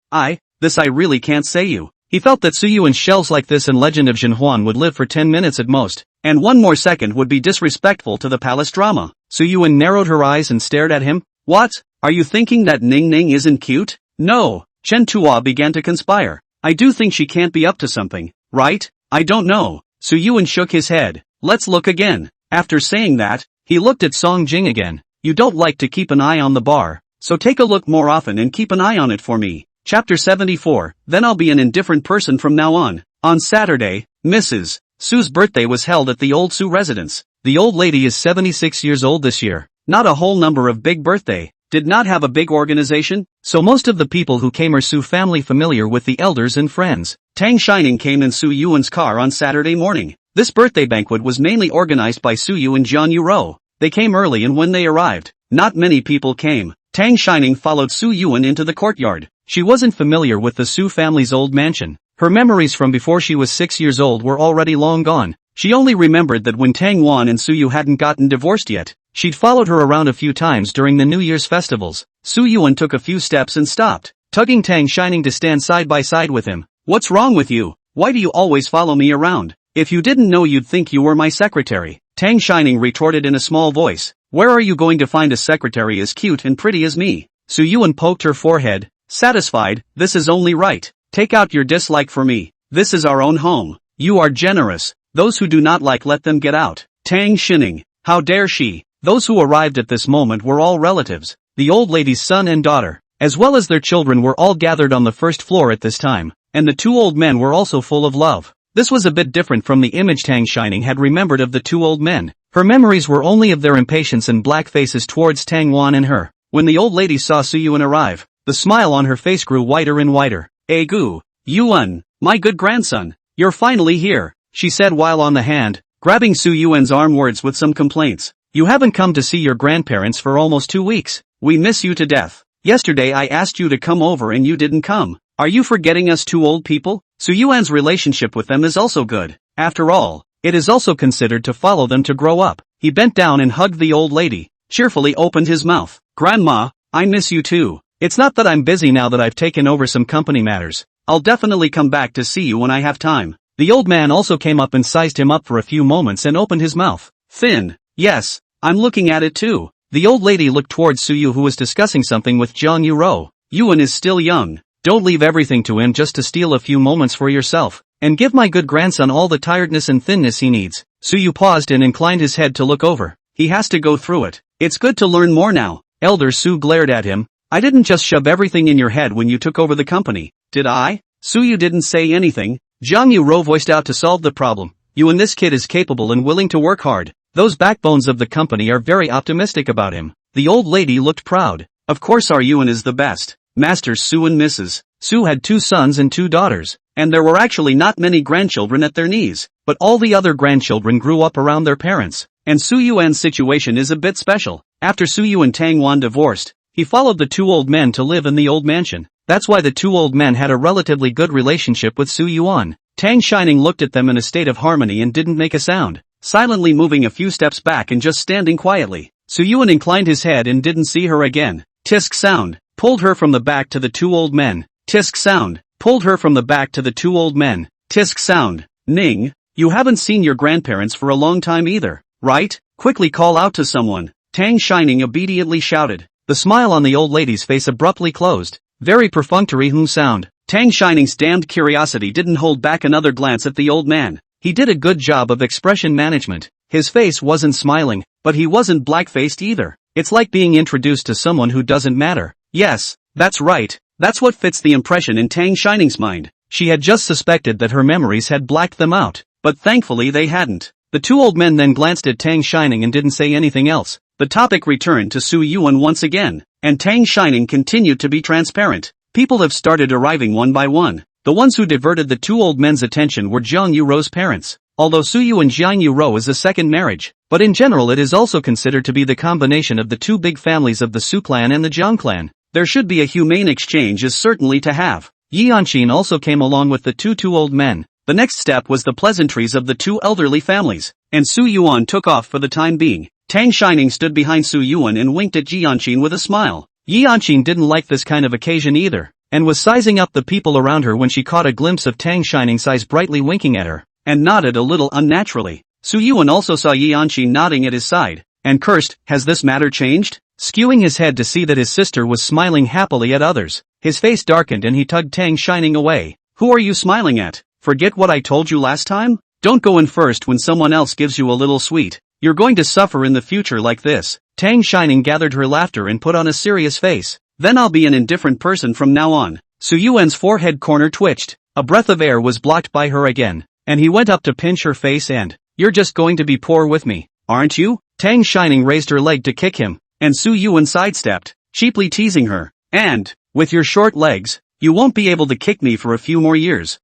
This I really can't say you. He felt that Su Yuan's shells like this in Legend of Jinhuan would live for 10 minutes at most, and one more second would be disrespectful to the palace drama. Su Yuan narrowed her eyes and stared at him. What? Are you thinking that Ning Ning isn't cute? No. Chen Tuo began to conspire. I do think she can't be up to something, right? I don't know. Su Yuan shook his head. Let's look again. After saying that, he looked at Song Jing again. You don't like to keep an eye on the bar, so take a look more often and keep an eye on it for me. Chapter 74, Then I'll be an indifferent person from now on. On Saturday, Mrs. Su's birthday was held at the old Su residence. The old lady is 76 years old this year. Not a whole number of big birthday. Did not have a big organization, so most of the people who came are Su family familiar with the elders and friends. Tang Shining came in Su Yuan's car on Saturday morning. This birthday banquet was mainly organized by Su Yu and Jiang Yuro. They came early and when they arrived, not many people came. Tang Shining followed Su Yuan into the courtyard. She wasn't familiar with the Su family's old mansion. Her memories from before she was 6 years old were already long gone. She only remembered that when Tang Wan and Su Yu hadn't gotten divorced yet, she'd followed her around a few times during the New Year's festivals. Su Yuan took a few steps and stopped, tugging Tang Shining to stand side by side with him. What's wrong with you? Why do you always follow me around? If you didn't know you'd think you were my secretary. Tang Shining retorted in a small voice. Where are you going to find a secretary as cute and pretty as me? Su Yuan poked her forehead. Satisfied, this is only right. Take out your dislike for me. This is our own home. You are generous. Those who do not like let them get out. Tang Shining. How dare she? Those who arrived at this moment were all relatives. The old lady's son and daughter, as well as their children were all gathered on the first floor at this time, and the 2 old men were also full of love. This was a bit different from the image Tang Shining had remembered of the 2 old men. Her memories were only of their impatience and black faces towards Tang Wan and her. When the old lady saw Su Yuan arrive, the smile on her face grew whiter and whiter. Gu, Yuan, my good grandson, you're finally here, she said while on the hand, grabbing Su Yuan's arm words with some complaints. You haven't come to see your grandparents for almost 2 weeks. We miss you to death. Yesterday I asked you to come over and you didn't come. Are you forgetting us 2 old people? Su Yuan's relationship with them is also good. After all, it is also considered to follow them to grow up. He bent down and hugged the old lady, cheerfully opened his mouth. Grandma, I miss you too. It's not that I'm busy now that I've taken over some company matters. I'll definitely come back to see you when I have time. The old man also came up and sized him up for a few moments and opened his mouth. Thin. Yes, I'm looking at it too. The old lady looked towards Su Yu who was discussing something with Jiang Yuro. Yuan is still young. Don't leave everything to him just to steal a few moments for yourself. And give my good grandson all the tiredness and thinness he needs. Su Yu paused and inclined his head to look over. He has to go through it. It's good to learn more now. Elder Su glared at him. I didn't just shove everything in your head when you took over the company, did I? Su Yu didn't say anything. Jiang Yuro voiced out to solve the problem. You and this kid is capable and willing to work hard. Those backbones of the company are very optimistic about him. The old lady looked proud. Of course our Yuan is the best. Masters Su and Mrs. Su had 2 sons and 2 daughters, and there were actually not many grandchildren at their knees, but all the other grandchildren grew up around their parents, and Su Yuan's situation is a bit special. After Su Yu and Tang Wan divorced, he followed the 2 old men to live in the old mansion. That's why the 2 old men had a relatively good relationship with Su Yuan. Tang Shining looked at them in a state of harmony and didn't make a sound, silently moving a few steps back and just standing quietly. Su Yuan inclined his head and didn't see her again. Tisk sound, pulled her from the back to the two old men. Tisk sound, pulled her from the back to the two old men. Tisk sound, Ning, you haven't seen your grandparents for a long time either, right? Quickly call out to someone. Tang Shining obediently shouted. The smile on the old lady's face abruptly closed. Very perfunctory sound. Tang Shining's damned curiosity didn't hold back another glance at the old man. He did a good job of expression management. His face wasn't smiling, but he wasn't black-faced either. It's like being introduced to someone who doesn't matter. Yes, that's right. That's what fits the impression in Tang Shining's mind. She had just suspected that her memories had blacked them out, but thankfully they hadn't. The two old men then glanced at Tang Shining and didn't say anything else. The topic returned to Su Yuan once again, and Tang Shining continued to be transparent. People have started arriving one by one. The ones who diverted the two old men's attention were Jiang Yuro's parents. Although Su Yu and Jiang Yuro is a second marriage, but in general it is also considered to be the combination of the two big families of the Su clan and the Jiang clan. There should be a humane exchange is certainly to have. Yi Anqin also came along with the two old men. The next step was the pleasantries of the two elderly families, and Su Yuan took off for the time being. Tang Shining stood behind Su Yuan and winked at Yi Anqin with a smile. Yi Anqin didn't like this kind of occasion either, and was sizing up the people around her when she caught a glimpse of Tang Shining's eyes brightly winking at her, and nodded a little unnaturally. Su Yuan also saw Yi Anqin nodding at his side, and cursed, has this matter changed? Skewing his head to see that his sister was smiling happily at others, his face darkened and he tugged Tang Shining away. Who are you smiling at? Forget what I told you last time? Don't go in first when someone else gives you a little sweet. You're going to suffer in the future like this. Tang Shining gathered her laughter and put on a serious face. Then I'll be an indifferent person from now on. Su Yuan's forehead corner twitched. A breath of air was blocked by her again, and he went up to pinch her face and, you're just going to be poor with me, aren't you? Tang Shining raised her leg to kick him, and Su Yuan sidestepped, cheaply teasing her. And, with your short legs, you won't be able to kick me for a few more years.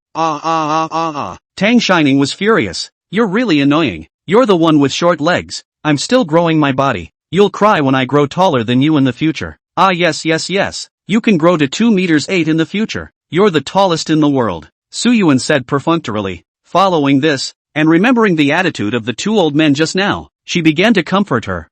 Tang Shining was furious. You're really annoying. You're the one with short legs. I'm still growing my body. You'll cry when I grow taller than you in the future. Ah yes. You can grow to 2 meters 8 in the future. You're the tallest in the world. Su Yuan said perfunctorily. Following this, and remembering the attitude of the two old men just now, she began to comfort her.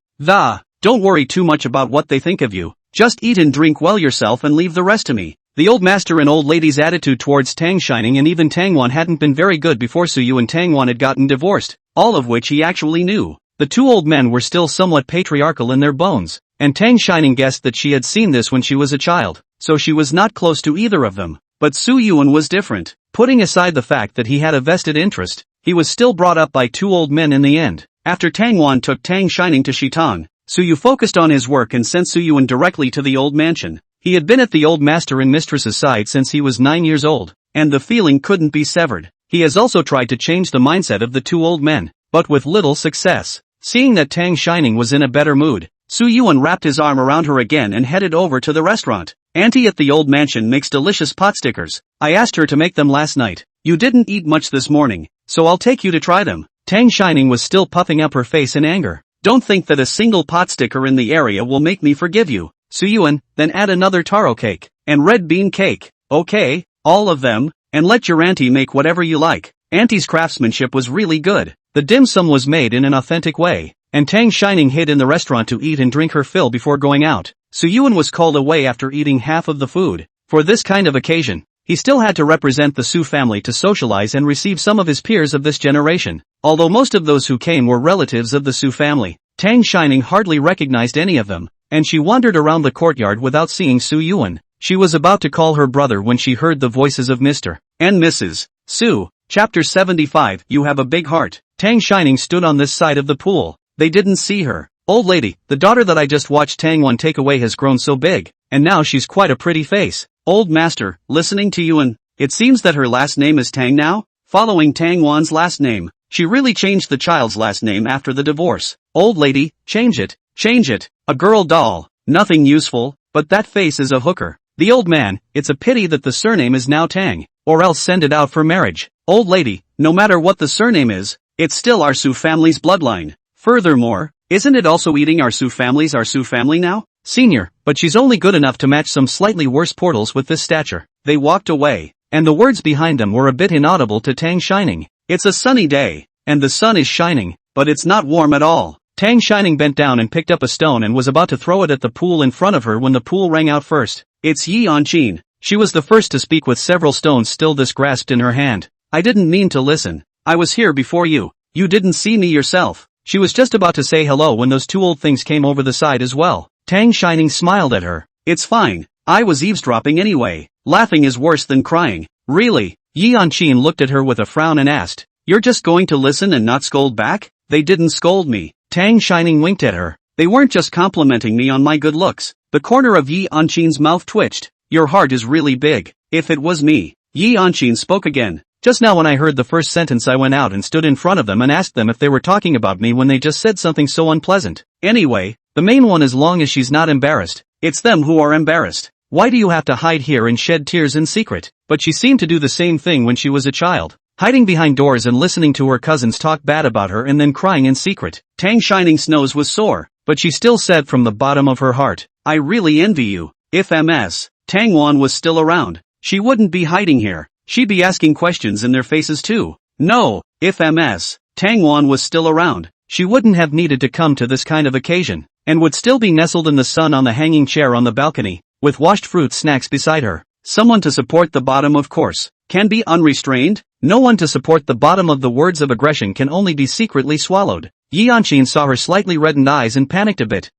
Don't worry too much about what they think of you. Just eat and drink well yourself and leave the rest to me. The old master and old lady's attitude towards Tang Shining and even Tangwan hadn't been very good before Su Yu and Tangwan had gotten divorced, all of which he actually knew. The two old men were still somewhat patriarchal in their bones, and Tang Shining guessed that she had seen this when she was a child, so she was not close to either of them. But Su Yuan was different. Putting aside the fact that he had a vested interest, he was still brought up by two old men in the end. After Tangwan took Tang Shining to Shitang, Su Yu focused on his work and sent Su Yuan directly to the old mansion. He had been at the old master and mistress's side since he was 9 years old, and the feeling couldn't be severed. He has also tried to change the mindset of the two old men, but with little success. Seeing that Tang Shining was in a better mood, Su Yuan wrapped his arm around her again and headed over to the restaurant. Auntie at the old mansion makes delicious pot stickers. I asked her to make them last night. You didn't eat much this morning, so I'll take you to try them. Tang Shining was still puffing up her face in anger. Don't think that a single pot sticker in the area will make me forgive you. Su Yuan, then add another taro cake, and red bean cake. Okay, all of them, and let your auntie make whatever you like. Auntie's craftsmanship was really good. The dim sum was made in an authentic way, and Tang Shining hid in the restaurant to eat and drink her fill before going out. Su Yuan was called away after eating half of the food. For this kind of occasion, he still had to represent the Su family to socialize and receive some of his peers of this generation. Although most of those who came were relatives of the Su family, Tang Shining hardly recognized any of them, and she wandered around the courtyard without seeing Su Yuan. She was about to call her brother when she heard the voices of Mr. and Mrs. Su. Chapter 75. You have a big heart. Tang Shining stood on this side of the pool. They didn't see her. Old lady, the daughter that I just watched Tangwan take away has grown so big, and now she's quite a pretty face. Old master, listening to you and, it seems that her last name is Tang now? Following Tangwan's last name. She really changed the child's last name after the divorce. Old lady, change it. Change it. A girl doll. Nothing useful, but that face is a hooker. The old man, it's a pity that the surname is now Tang, or else send it out for marriage. Old lady, no matter what the surname is, it's still our Su family's bloodline. Furthermore, isn't it also eating our Su family now? Senior, but she's only good enough to match some slightly worse portals with this stature. They walked away, and the words behind them were a bit inaudible to Tang Shining. It's a sunny day, and the sun is shining, but it's not warm at all. Tang Shining bent down and picked up a stone and was about to throw it at the pool in front of her when the pool rang out first. It's Yi Anchin. She was the first to speak with several stones still grasped in her hand. I didn't mean to listen. I was here before you. You didn't see me yourself. She was just about to say hello when those two old things came over the side as well. Tang Shining smiled at her. It's fine. I was eavesdropping anyway. Laughing is worse than crying. Really? Yi Anchin looked at her with a frown and asked, "You're just going to listen and not scold back?" They didn't scold me. Tang Shining winked at her. They weren't just complimenting me on my good looks. The corner of Yi Anchin's mouth twitched. Your heart is really big. If it was me. Yi Anchin spoke again. Just now when I heard the first sentence I went out and stood in front of them and asked them if they were talking about me when they just said something so unpleasant. Anyway, the main one as long as she's not embarrassed. It's them who are embarrassed. Why do you have to hide here and shed tears in secret? But she seemed to do the same thing when she was a child. Hiding behind doors and listening to her cousins talk bad about her and then crying in secret. Tang Shining's nose was sore, but she still said from the bottom of her heart, I really envy you. If Ms. Tang Wan was still around, she wouldn't be hiding here. She'd be asking questions in their faces too. No, if Ms. Tang Wan was still around, she wouldn't have needed to come to this kind of occasion, and would still be nestled in the sun on the hanging chair on the balcony, with washed fruit snacks beside her. Someone to support the bottom, of course, can be unrestrained. No one to support the bottom of the words of aggression can only be secretly swallowed. Yi Anchin saw her slightly reddened eyes and panicked a bit.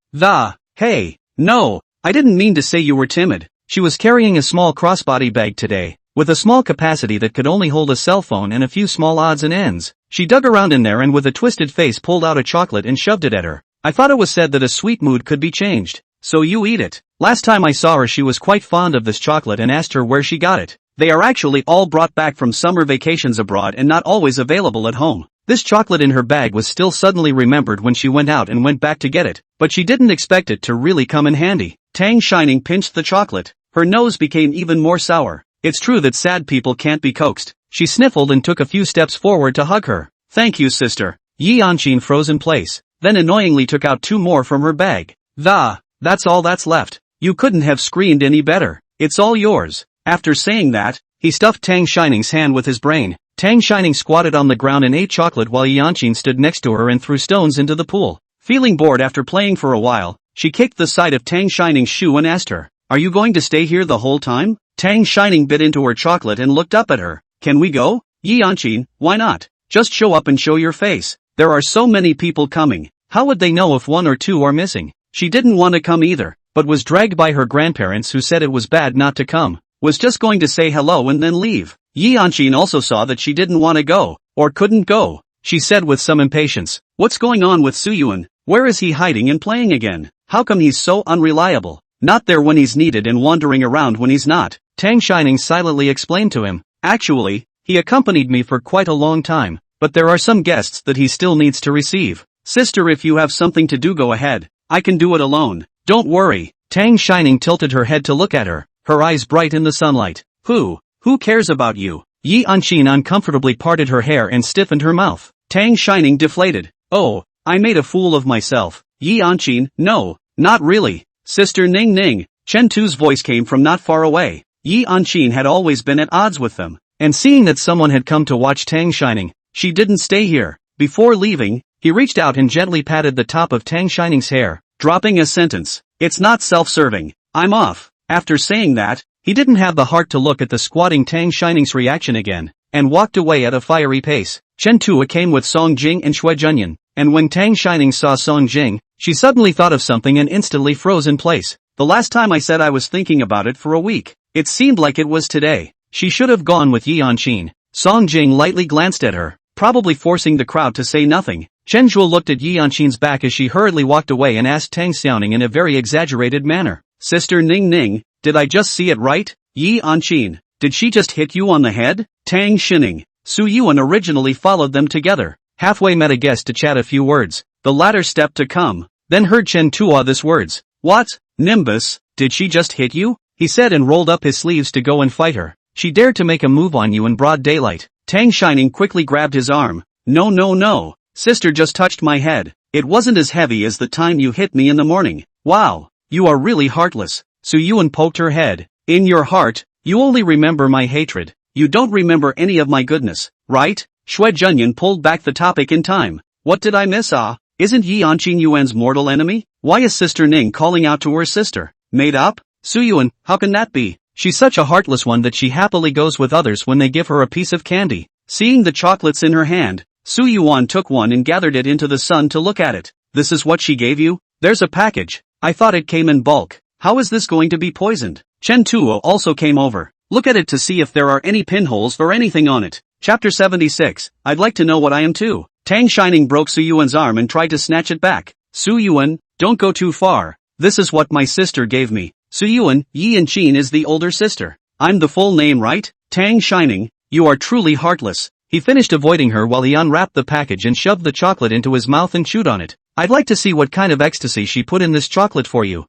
Hey, no, I didn't mean to say you were timid. She was carrying a small crossbody bag today, with a small capacity that could only hold a cell phone and a few small odds and ends. She dug around in there and with a twisted face pulled out a chocolate and shoved it at her. I thought it was said that a sweet mood could be changed. So you eat it. Last time I saw her she was quite fond of this chocolate and asked her where she got it. They are actually all brought back from summer vacations abroad and not always available at home. This chocolate in her bag was still suddenly remembered when she went out and went back to get it, but she didn't expect it to really come in handy. Tang Shining pinched the chocolate. Her nose became even more sour. It's true that sad people can't be coaxed. She sniffled and took a few steps forward to hug her. Thank you, sister. Yi Anchin froze in place, then annoyingly took out two more from her bag. That's all that's left. You couldn't have screamed any better. It's all yours. After saying that, he stuffed Tang Shining's hand with his brain. Tang Shining squatted on the ground and ate chocolate while Yi Anchin stood next to her and threw stones into the pool. Feeling bored after playing for a while, she kicked the side of Tang Shining's shoe and asked her, "Are you going to stay here the whole time?" Tang Shining bit into her chocolate and looked up at her. "Can we go?" "Yi Anchin, why not? Just show up and show your face. There are so many people coming. How would they know if one or two are missing?" She didn't want to come either, but was dragged by her grandparents who said it was bad not to come. Was just going to say hello and then leave. Yi Anchin also saw that she didn't want to go, or couldn't go. She said with some impatience, "What's going on with Suyuan? Where is he hiding and playing again? How come he's so unreliable? Not there when he's needed and wandering around when he's not?" Tang Shining silently explained to him, "Actually, he accompanied me for quite a long time, but there are some guests that he still needs to receive. Sister, if you have something to do, go ahead. I can do it alone. Don't worry." Tang Shining tilted her head to look at her, her eyes bright in the sunlight. Who cares about you?" Yi Anchin uncomfortably parted her hair and stiffened her mouth. Tang Shining deflated. "Oh, I made a fool of myself." Yi Anchin, "No, not really. Sister Ning Ning." Chen Tu's voice came from not far away. Yi Anchin had always been at odds with them, and seeing that someone had come to watch Tang Shining, she didn't stay here. Before leaving, he reached out and gently patted the top of Tang Shining's hair, dropping a sentence. "It's not self-serving. I'm off." After saying that, he didn't have the heart to look at the squatting Tang Shining's reaction again, and walked away at a fiery pace. Chen Tu came with Song Jing and Shui Junyan, and when Tang Shining saw Song Jing, she suddenly thought of something and instantly froze in place. "The last time I said I was thinking about it for a week. It seemed like it was today." She should have gone with Yi Anchin. Song Jing lightly glanced at her, probably forcing the crowd to say nothing. Chen Zhuo looked at Yi Anchin's back as she hurriedly walked away and asked Tang Xiaoning in a very exaggerated manner, "Sister Ning Ning, did I just see it right? Yi Anchin, did she just hit you on the head?" Tang Shining, Su Yuan originally followed them together. Halfway met a guest to chat a few words. The latter stepped to come, then heard Chen Tua this words. "What, Nimbus, did she just hit you?" he said and rolled up his sleeves to go and fight her. "She dared to make a move on you in broad daylight." Tang Shining quickly grabbed his arm. No. Sister just touched my head. It wasn't as heavy as the time you hit me in the morning." "Wow, you are really heartless." Su Yuan poked her head. "In your heart, you only remember my hatred. You don't remember any of my goodness, right? Xue Zhenyan pulled back the topic in time. What did I miss? Isn't Yi Anqing Yuan's mortal enemy? Why is Sister Ning calling out to her sister? Made up? Su Yuan, how can that be? She's such a heartless one that she happily goes with others when they give her a piece of candy. Seeing the chocolates in her hand, Su Yuan took one and gathered it into the sun to look at it. This is what she gave you? There's a package. I thought it came in bulk. How is this going to be poisoned? Chen Tuo also came over. Look at it to see if there are any pinholes or anything on it. Chapter 76, I'd like to know what I am too. Tang Shining broke Su Yuan's arm and tried to snatch it back. Su Yuan, don't go too far. This is what my sister gave me. Su Yuan, Yi Anqing is the older sister. I'm the full name, right? Tang Shining, you are truly heartless. He finished avoiding her while he unwrapped the package and shoved the chocolate into his mouth and chewed on it. I'd like to see what kind of ecstasy she put in this chocolate for you.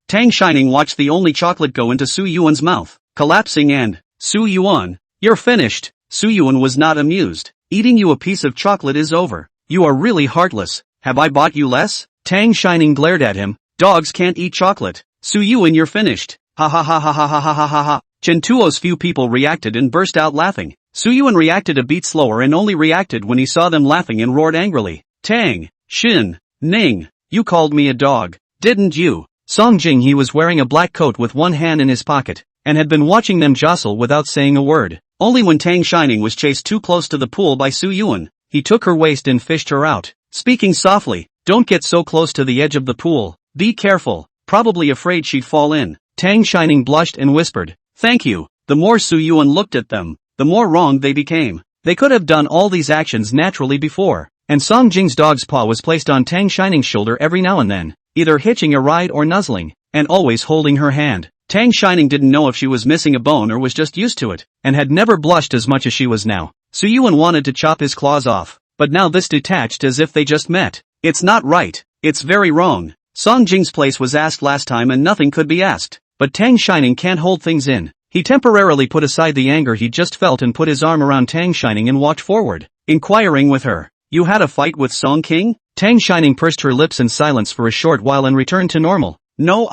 Tang Shining watched the only chocolate go into Su Yuan's mouth, collapsing and, Su Yuan, you're finished. Su Yuan was not amused. Eating you a piece of chocolate is over. You are really heartless. Have I bought you less? Tang Shining glared at him. Dogs can't eat chocolate. Su Yuan, you're finished. Ha ha ha ha ha ha ha ha ha ha. Chen Tuo's few people reacted and burst out laughing. Su Yuan reacted a beat slower and only reacted when he saw them laughing and roared angrily. Tang, Xin, Ning, you called me a dog, didn't you? Song Jing, he was wearing a black coat with one hand in his pocket, and had been watching them jostle without saying a word. Only when Tang Shining was chased too close to the pool by Su Yuan, he took her waist and fished her out. Speaking softly, don't get so close to the edge of the pool. Be careful, probably afraid she'd fall in. Tang Shining blushed and whispered, thank you. The more Su Yuan looked at them, the more wrong they became. They could have done all these actions naturally before, and Song Jing's dog's paw was placed on Tang Shining's shoulder every now and then, either hitching a ride or nuzzling, and always holding her hand. Tang Shining didn't know if she was missing a bone or was just used to it, and had never blushed as much as she was now. Su Yuan wanted to chop his claws off, but now this detached as if they just met. It's not right. It's very wrong. Song Jing's place was asked last time and nothing could be asked, but Tang Shining can't hold things in. He temporarily put aside the anger he just felt and put his arm around Tang Shining and walked forward, inquiring with her. You had a fight with Song King? Tang Shining pursed her lips in silence for a short while and returned to normal. No,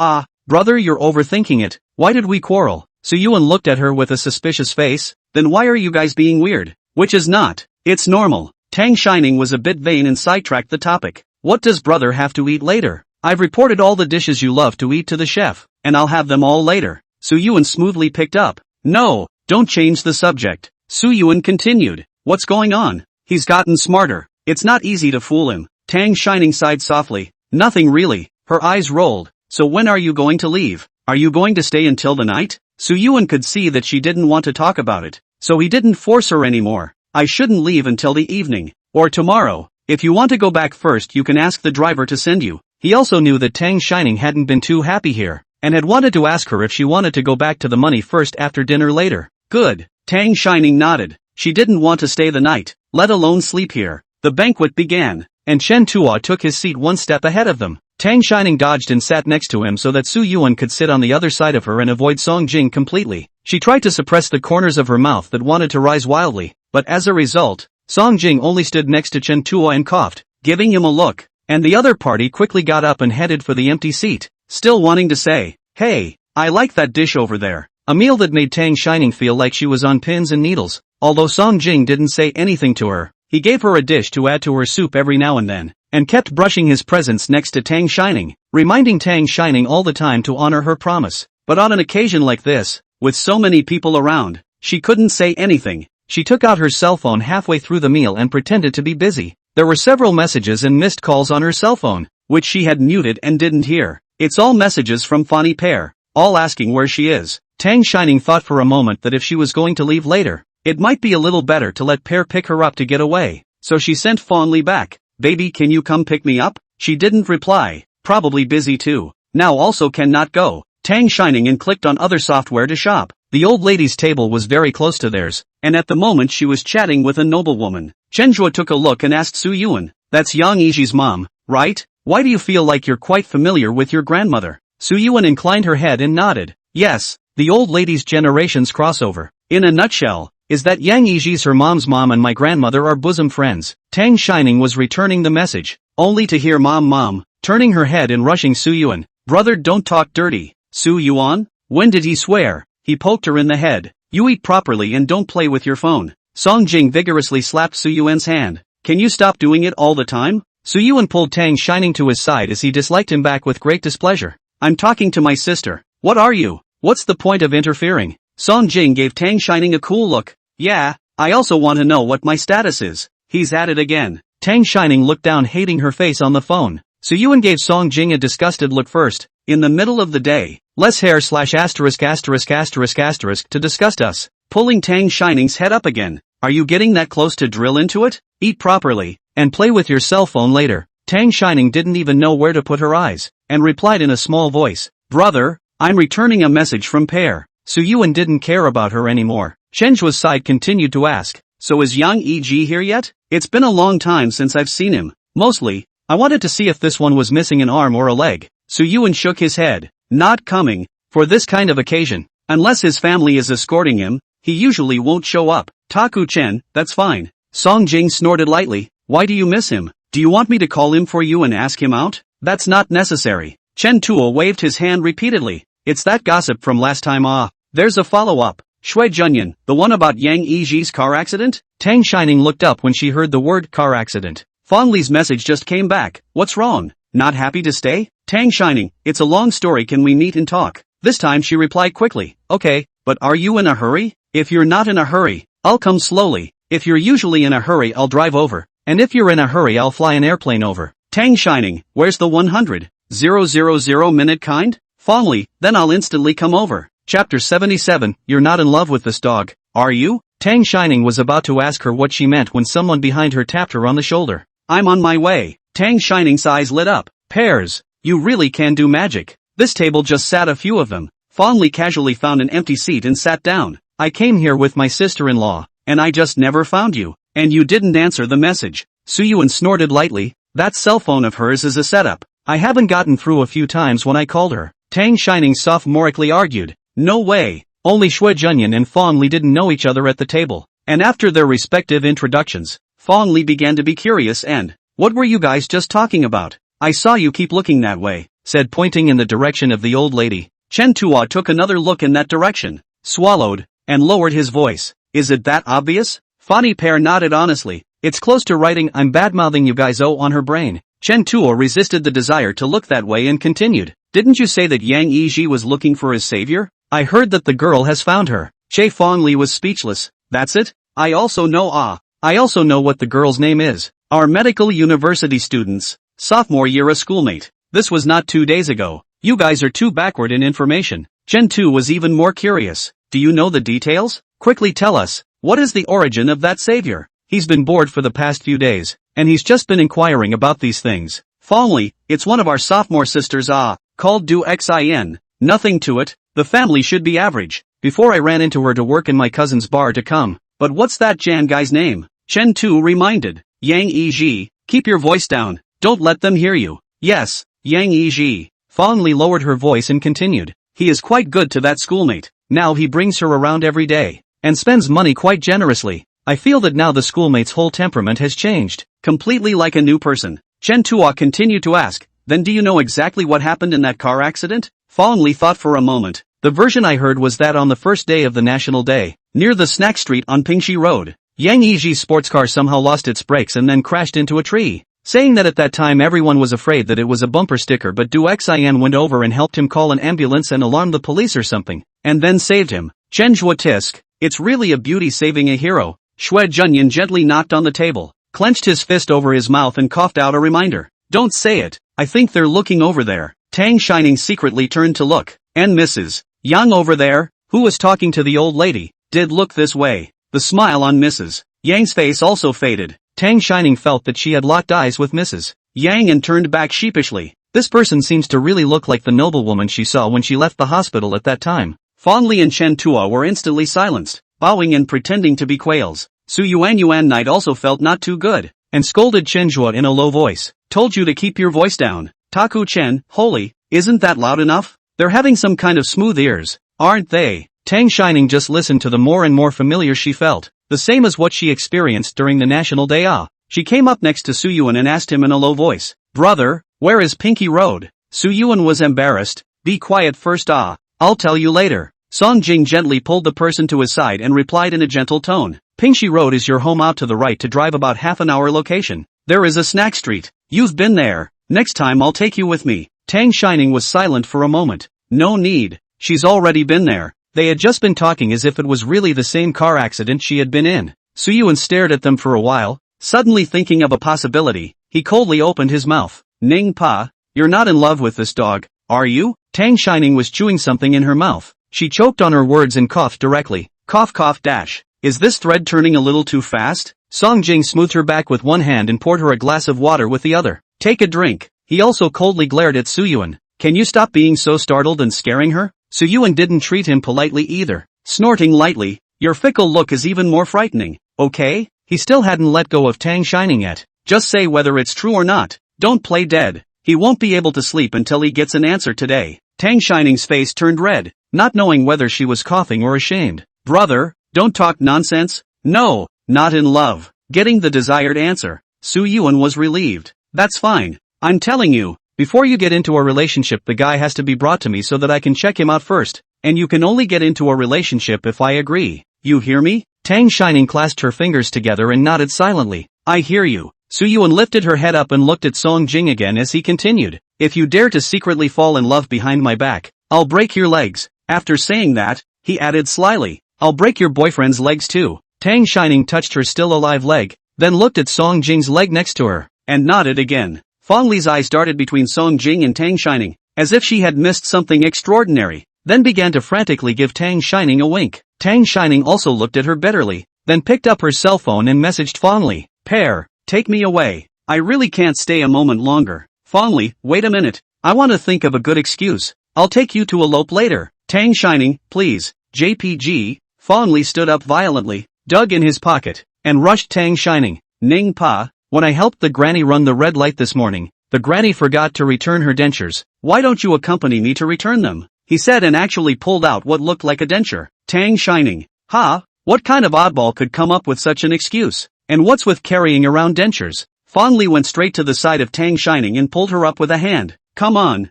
brother, you're overthinking it. Why did we quarrel? Su Yuan looked at her with a suspicious face. Then why are you guys being weird? Which is not. It's normal. Tang Shining was a bit vain and sidetracked the topic. What does brother have to eat later? I've reported all the dishes you love to eat to the chef, and I'll have them all later. Su Yuan smoothly picked up. No, don't change the subject. Su Yuan continued. What's going on? He's gotten smarter. It's not easy to fool him. Tang Shining sighed softly. Nothing really. Her eyes rolled. So when are you going to leave? Are you going to stay until the night? Su Yuan could see that she didn't want to talk about it, so he didn't force her anymore. I shouldn't leave until the evening. Or tomorrow. If you want to go back first, you can ask the driver to send you. He also knew that Tang Shining hadn't been too happy here, and had wanted to ask her if she wanted to go back to the money first after dinner later. Good. Tang Shining nodded. She didn't want to stay the night, let alone sleep here. The banquet began, and Chen Tuo took his seat one step ahead of them. Tang Shining dodged and sat next to him so that Su Yuan could sit on the other side of her and avoid Song Jing completely. She tried to suppress the corners of her mouth that wanted to rise wildly, but as a result, Song Jing only stood next to Chen Tuo and coughed, giving him a look, and the other party quickly got up and headed for the empty seat, still wanting to say, hey, I like that dish over there. A meal that made Tang Shining feel like she was on pins and needles. Although Song Jing didn't say anything to her, he gave her a dish to add to her soup every now and then, and kept brushing his presence next to Tang Shining, reminding Tang Shining all the time to honor her promise. But on an occasion like this, with so many people around, she couldn't say anything. She took out her cell phone halfway through the meal and pretended to be busy. There were several messages and missed calls on her cell phone, which she had muted and didn't hear. It's all messages from Fanny Pear, all asking where she is. Tang Shining thought for a moment that if she was going to leave later, it might be a little better to let Pear pick her up to get away. So she sent fondly back, baby, can you come pick me up? She didn't reply, probably busy too. Now also cannot go. Tang Shining and clicked on other software to shop. The old lady's table was very close to theirs, and at the moment she was chatting with a noblewoman. Chen Zhuo took a look and asked Su Yuan, that's Yang Yiji's mom, right? Why do you feel like you're quite familiar with your grandmother? Su Yuan inclined her head and nodded. Yes, the old lady's generations crossover. In a nutshell, is that Yang Yiji's her mom's mom and my grandmother are bosom friends. Tang Shining was returning the message, only to hear mom, turning her head and rushing Su Yuan. Brother, don't talk dirty. Su Yuan? When did he swear? He poked her in the head. You eat properly and don't play with your phone. Song Jing vigorously slapped Su Yuan's hand. Can you stop doing it all the time? Su Yuan pulled Tang Shining to his side as he disliked him back with great displeasure. I'm talking to my sister. What are you? What's the point of interfering? Song Jing gave Tang Shining a cool look. Yeah, I also want to know what my status is. He's at it again. Tang Shining looked down, hating her face on the phone. Su Yuan gave Song Jing a disgusted look first. In the middle of the day. Less hair / asterisk asterisk asterisk asterisk to disgust us. Pulling Tang Shining's head up again. Are you getting that close to drill into it? Eat properly, and play with your cell phone later. Tang Shining didn't even know where to put her eyes, and replied in a small voice. Brother, I'm returning a message from Pear. Su Yuan didn't care about her anymore. Shenjua's side continued to ask. So is Yang E.G. here yet? It's been a long time since I've seen him. Mostly, I wanted to see if this one was missing an arm or a leg. Su Yuan shook his head. Not coming. For this kind of occasion. Unless his family is escorting him, he usually won't show up. Taku Chen, that's fine. Song Jing snorted lightly. Why do you miss him? Do you want me to call him for you and ask him out? That's not necessary. Chen Tuo waved his hand repeatedly. It's that gossip from last time. There's a follow-up. Shui Junyan, the one about Yang Yiji's car accident? Tang Shining looked up when she heard the word car accident. Fong Li's message just came back. What's wrong? Not happy to stay? Tang Shining, it's a long story, can we meet and talk? This time she replied quickly. Okay, but are you in a hurry? If you're not in a hurry, I'll come slowly. If you're usually in a hurry, I'll drive over. And if you're in a hurry, I'll fly an airplane over. Tang Shining, where's the 100,000 minute kind? Fong Li, then I'll instantly come over. Chapter 77, You're not in love with this dog, are you? Tang Shining was about to ask her what she meant when someone behind her tapped her on the shoulder. I'm on my way. Tang Shining's eyes lit up. Pears, you really can do magic. This table just sat a few of them. Fong Li casually found an empty seat and sat down. I came here with my sister-in-law, and I just never found you. And you didn't answer the message. Su Yuan snorted lightly. That cell phone of hers is a setup. I haven't gotten through a few times when I called her. Tang Shining sophomorically argued. No way. Only Shui Junyan and Fong Li didn't know each other at the table. And after their respective introductions, Fong Li began to be curious and, what were you guys just talking about? I saw you keep looking that way, said, pointing in the direction of the old lady. Chen Tuo took another look in that direction, swallowed, and lowered his voice. Is it that obvious? Fanny Pear nodded honestly. It's close to writing I'm badmouthing you guys on her brain. Chen Tuo resisted the desire to look that way and continued. Didn't you say that Yang Yiji was looking for his savior? I heard that the girl has found her. Che Fong Li was speechless. That's it? I also know what the girl's name is. Our medical university students. Sophomore year a schoolmate. This was not 2 days ago. You guys are too backward in information. Chen Tu was even more curious. Do you know the details? Quickly tell us. What is the origin of that savior? He's been bored for the past few days, and he's just been inquiring about these things. Fong Li, it's one of our sophomore sisters called Du Xin. Nothing to it. The family should be average. Before I ran into her to work in my cousin's bar to come. But what's that Jan guy's name? Chen Tu reminded. Yang Yiji, keep your voice down. Don't let them hear you. Yes, Yang Yiji. Fong Li lowered her voice and continued. He is quite good to that schoolmate. Now he brings her around every day. And spends money quite generously. I feel that now the schoolmate's whole temperament has changed. Completely like a new person. Chen Tuo continued to ask. Then do you know exactly what happened in that car accident? Fong Li thought for a moment. The version I heard was that on the first day of the National Day, near the snack street on Pingxi Road, Yang Yiji's sports car somehow lost its brakes and then crashed into a tree. Saying that at that time everyone was afraid that it was a bumper sticker, but Du Xian went over and helped him call an ambulance and alarm the police or something, and then saved him. Chen Zhuo tisk. It's really a beauty saving a hero. Shui Junyan gently knocked on the table, clenched his fist over his mouth and coughed out a reminder. Don't say it. I think they're looking over there. Tang Shining secretly turned to look, and Mrs. Yang over there, who was talking to the old lady, did look this way. The smile on Mrs. Yang's face also faded. Tang Shining felt that she had locked eyes with Mrs. Yang and turned back sheepishly. This person seems to really look like the noblewoman she saw when she left the hospital at that time. Fong Li and Chen Tuo were instantly silenced, bowing and pretending to be quails. Su Yuan Knight also felt not too good, and scolded Chen Zhuo in a low voice. Told you to keep your voice down. Taku Chen, holy, isn't that loud enough? They're having some kind of smooth ears, aren't they? Tang Shining just listened to the more and more familiar she felt, the same as what she experienced during the National Day. She came up next to Su Yuan and asked him in a low voice, Brother, where is Pinky Road? Su Yuan was embarrassed. Be quiet first. I'll tell you later. Song Jing gently pulled the person to his side and replied in a gentle tone. Pingxi Road is your home, out to the right to drive about half an hour location. There is a snack street. You've been there. Next time I'll take you with me. Tang Shining was silent for a moment. No need. She's already been there. They had just been talking as if it was really the same car accident she had been in. Suyuan stared at them for a while, suddenly thinking of a possibility. He coldly opened his mouth. Ning Pa, you're not in love with this dog, are you? Tang Shining was chewing something in her mouth. She choked on her words and coughed directly. Cough cough dash. Is this thread turning a little too fast? Song Jing smoothed her back with one hand and poured her a glass of water with the other. Take a drink. He also coldly glared at Suyuan. Can you stop being so startled and scaring her? Suyuan didn't treat him politely either. Snorting lightly. Your fickle look is even more frightening. Okay? He still hadn't let go of Tang Shining yet. Just say whether it's true or not. Don't play dead. He won't be able to sleep until he gets an answer today. Tang Shining's face turned red, not knowing whether she was coughing or ashamed. Brother, don't talk nonsense. No, not in love. Getting the desired answer. Suyuan was relieved. That's fine. I'm telling you, before you get into a relationship, the guy has to be brought to me so that I can check him out first. And you can only get into a relationship if I agree. You hear me? Tang Shining clasped her fingers together and nodded silently. I hear you. Suyuan lifted her head up and looked at Song Jing again as he continued. If you dare to secretly fall in love behind my back, I'll break your legs. After saying that, he added slyly, I'll break your boyfriend's legs too. Tang Shining touched her still alive leg, then looked at Song Jing's leg next to her, and nodded again. Fong Li's eyes darted between Song Jing and Tang Shining, as if she had missed something extraordinary, then began to frantically give Tang Shining a wink. Tang Shining also looked at her bitterly, then picked up her cell phone and messaged Fong Li. Pair, take me away. I really can't stay a moment longer. Fong Li, wait a minute. I want to think of a good excuse. I'll take you to elope later. Tang Shining, please. JPG. Fong Li stood up violently, dug in his pocket, and rushed Tang Shining. Ning Pa, when I helped the granny run the red light this morning, the granny forgot to return her dentures. Why don't you accompany me to return them? He said and actually pulled out what looked like a denture. Tang Shining. Ha? What kind of oddball could come up with such an excuse? And what's with carrying around dentures? Fong Li went straight to the side of Tang Shining and pulled her up with a hand. Come on.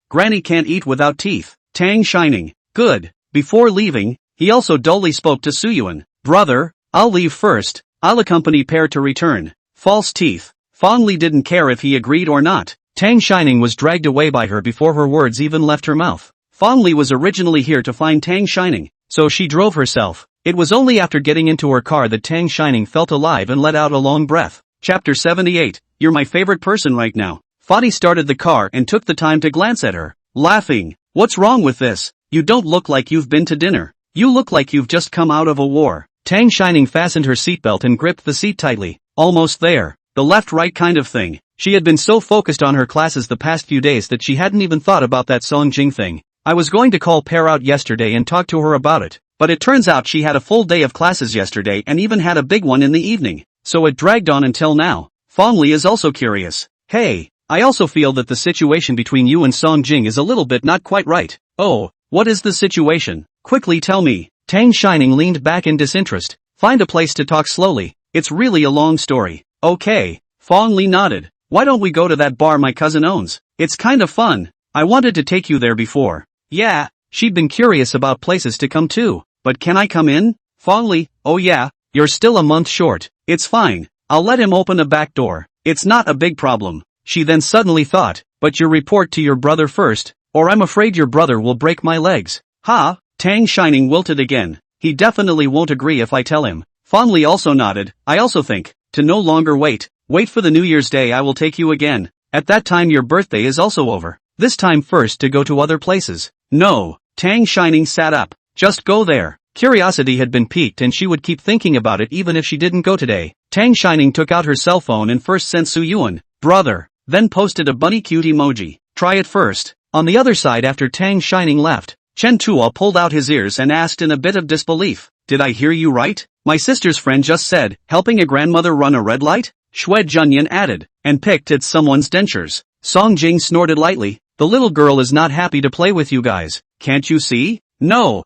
Granny can't eat without teeth. Tang Shining. Good. Before leaving, he also dully spoke to Suyuan. Brother, I'll leave first. I'll accompany Pair to return. False teeth. Fong Li didn't care if he agreed or not. Tang Shining was dragged away by her before her words even left her mouth. Fong Li was originally here to find Tang Shining, so she drove herself. It was only after getting into her car that Tang Shining felt alive and let out a long breath. Chapter 78. You're my favorite person right now. Fadi started the car and took the time to glance at her, laughing. What's wrong with this? You don't look like you've been to dinner. You look like you've just come out of a war. Tang Shining fastened her seatbelt and gripped the seat tightly. Almost there. The left-right kind of thing. She had been so focused on her classes the past few days that she hadn't even thought about that Song Jing thing. I was going to call Pair out yesterday and talk to her about it, but it turns out she had a full day of classes yesterday and even had a big one in the evening, so it dragged on until now. Fong Li is also curious. Hey, I also feel that the situation between you and Song Jing is a little bit not quite right. Oh, what is the situation? Quickly tell me. Tang Shining leaned back in disinterest. Find a place to talk slowly. It's really a long story. Okay. Fong Li nodded. Why don't we go to that bar my cousin owns? It's kind of fun. I wanted to take you there before. Yeah, she'd been curious about places to come to. But can I come in? Fong Li, oh yeah, you're still a month short. It's fine. I'll let him open a back door. It's not a big problem. She then suddenly thought, but you report to your brother first, or I'm afraid your brother will break my legs. Ha? Tang Shining wilted again. He definitely won't agree if I tell him. Fong Li also nodded. I also think, to no longer wait. Wait for the New Year's Day, I will take you again. At that time your birthday is also over. This time first to go to other places. No. Tang Shining sat up. Just go there. Curiosity had been piqued and she would keep thinking about it even if she didn't go today. Tang Shining took out her cell phone and first sent Suyuan, brother, then posted a bunny cute emoji. Try it first. On the other side after Tang Shining left, Chen Tuo pulled out his ears and asked in a bit of disbelief. Did I hear you right? My sister's friend just said, helping a grandmother run a red light? Xue Junyan added, and picked at someone's dentures. Song Jing snorted lightly. The little girl is not happy to play with you guys. Can't you see? No.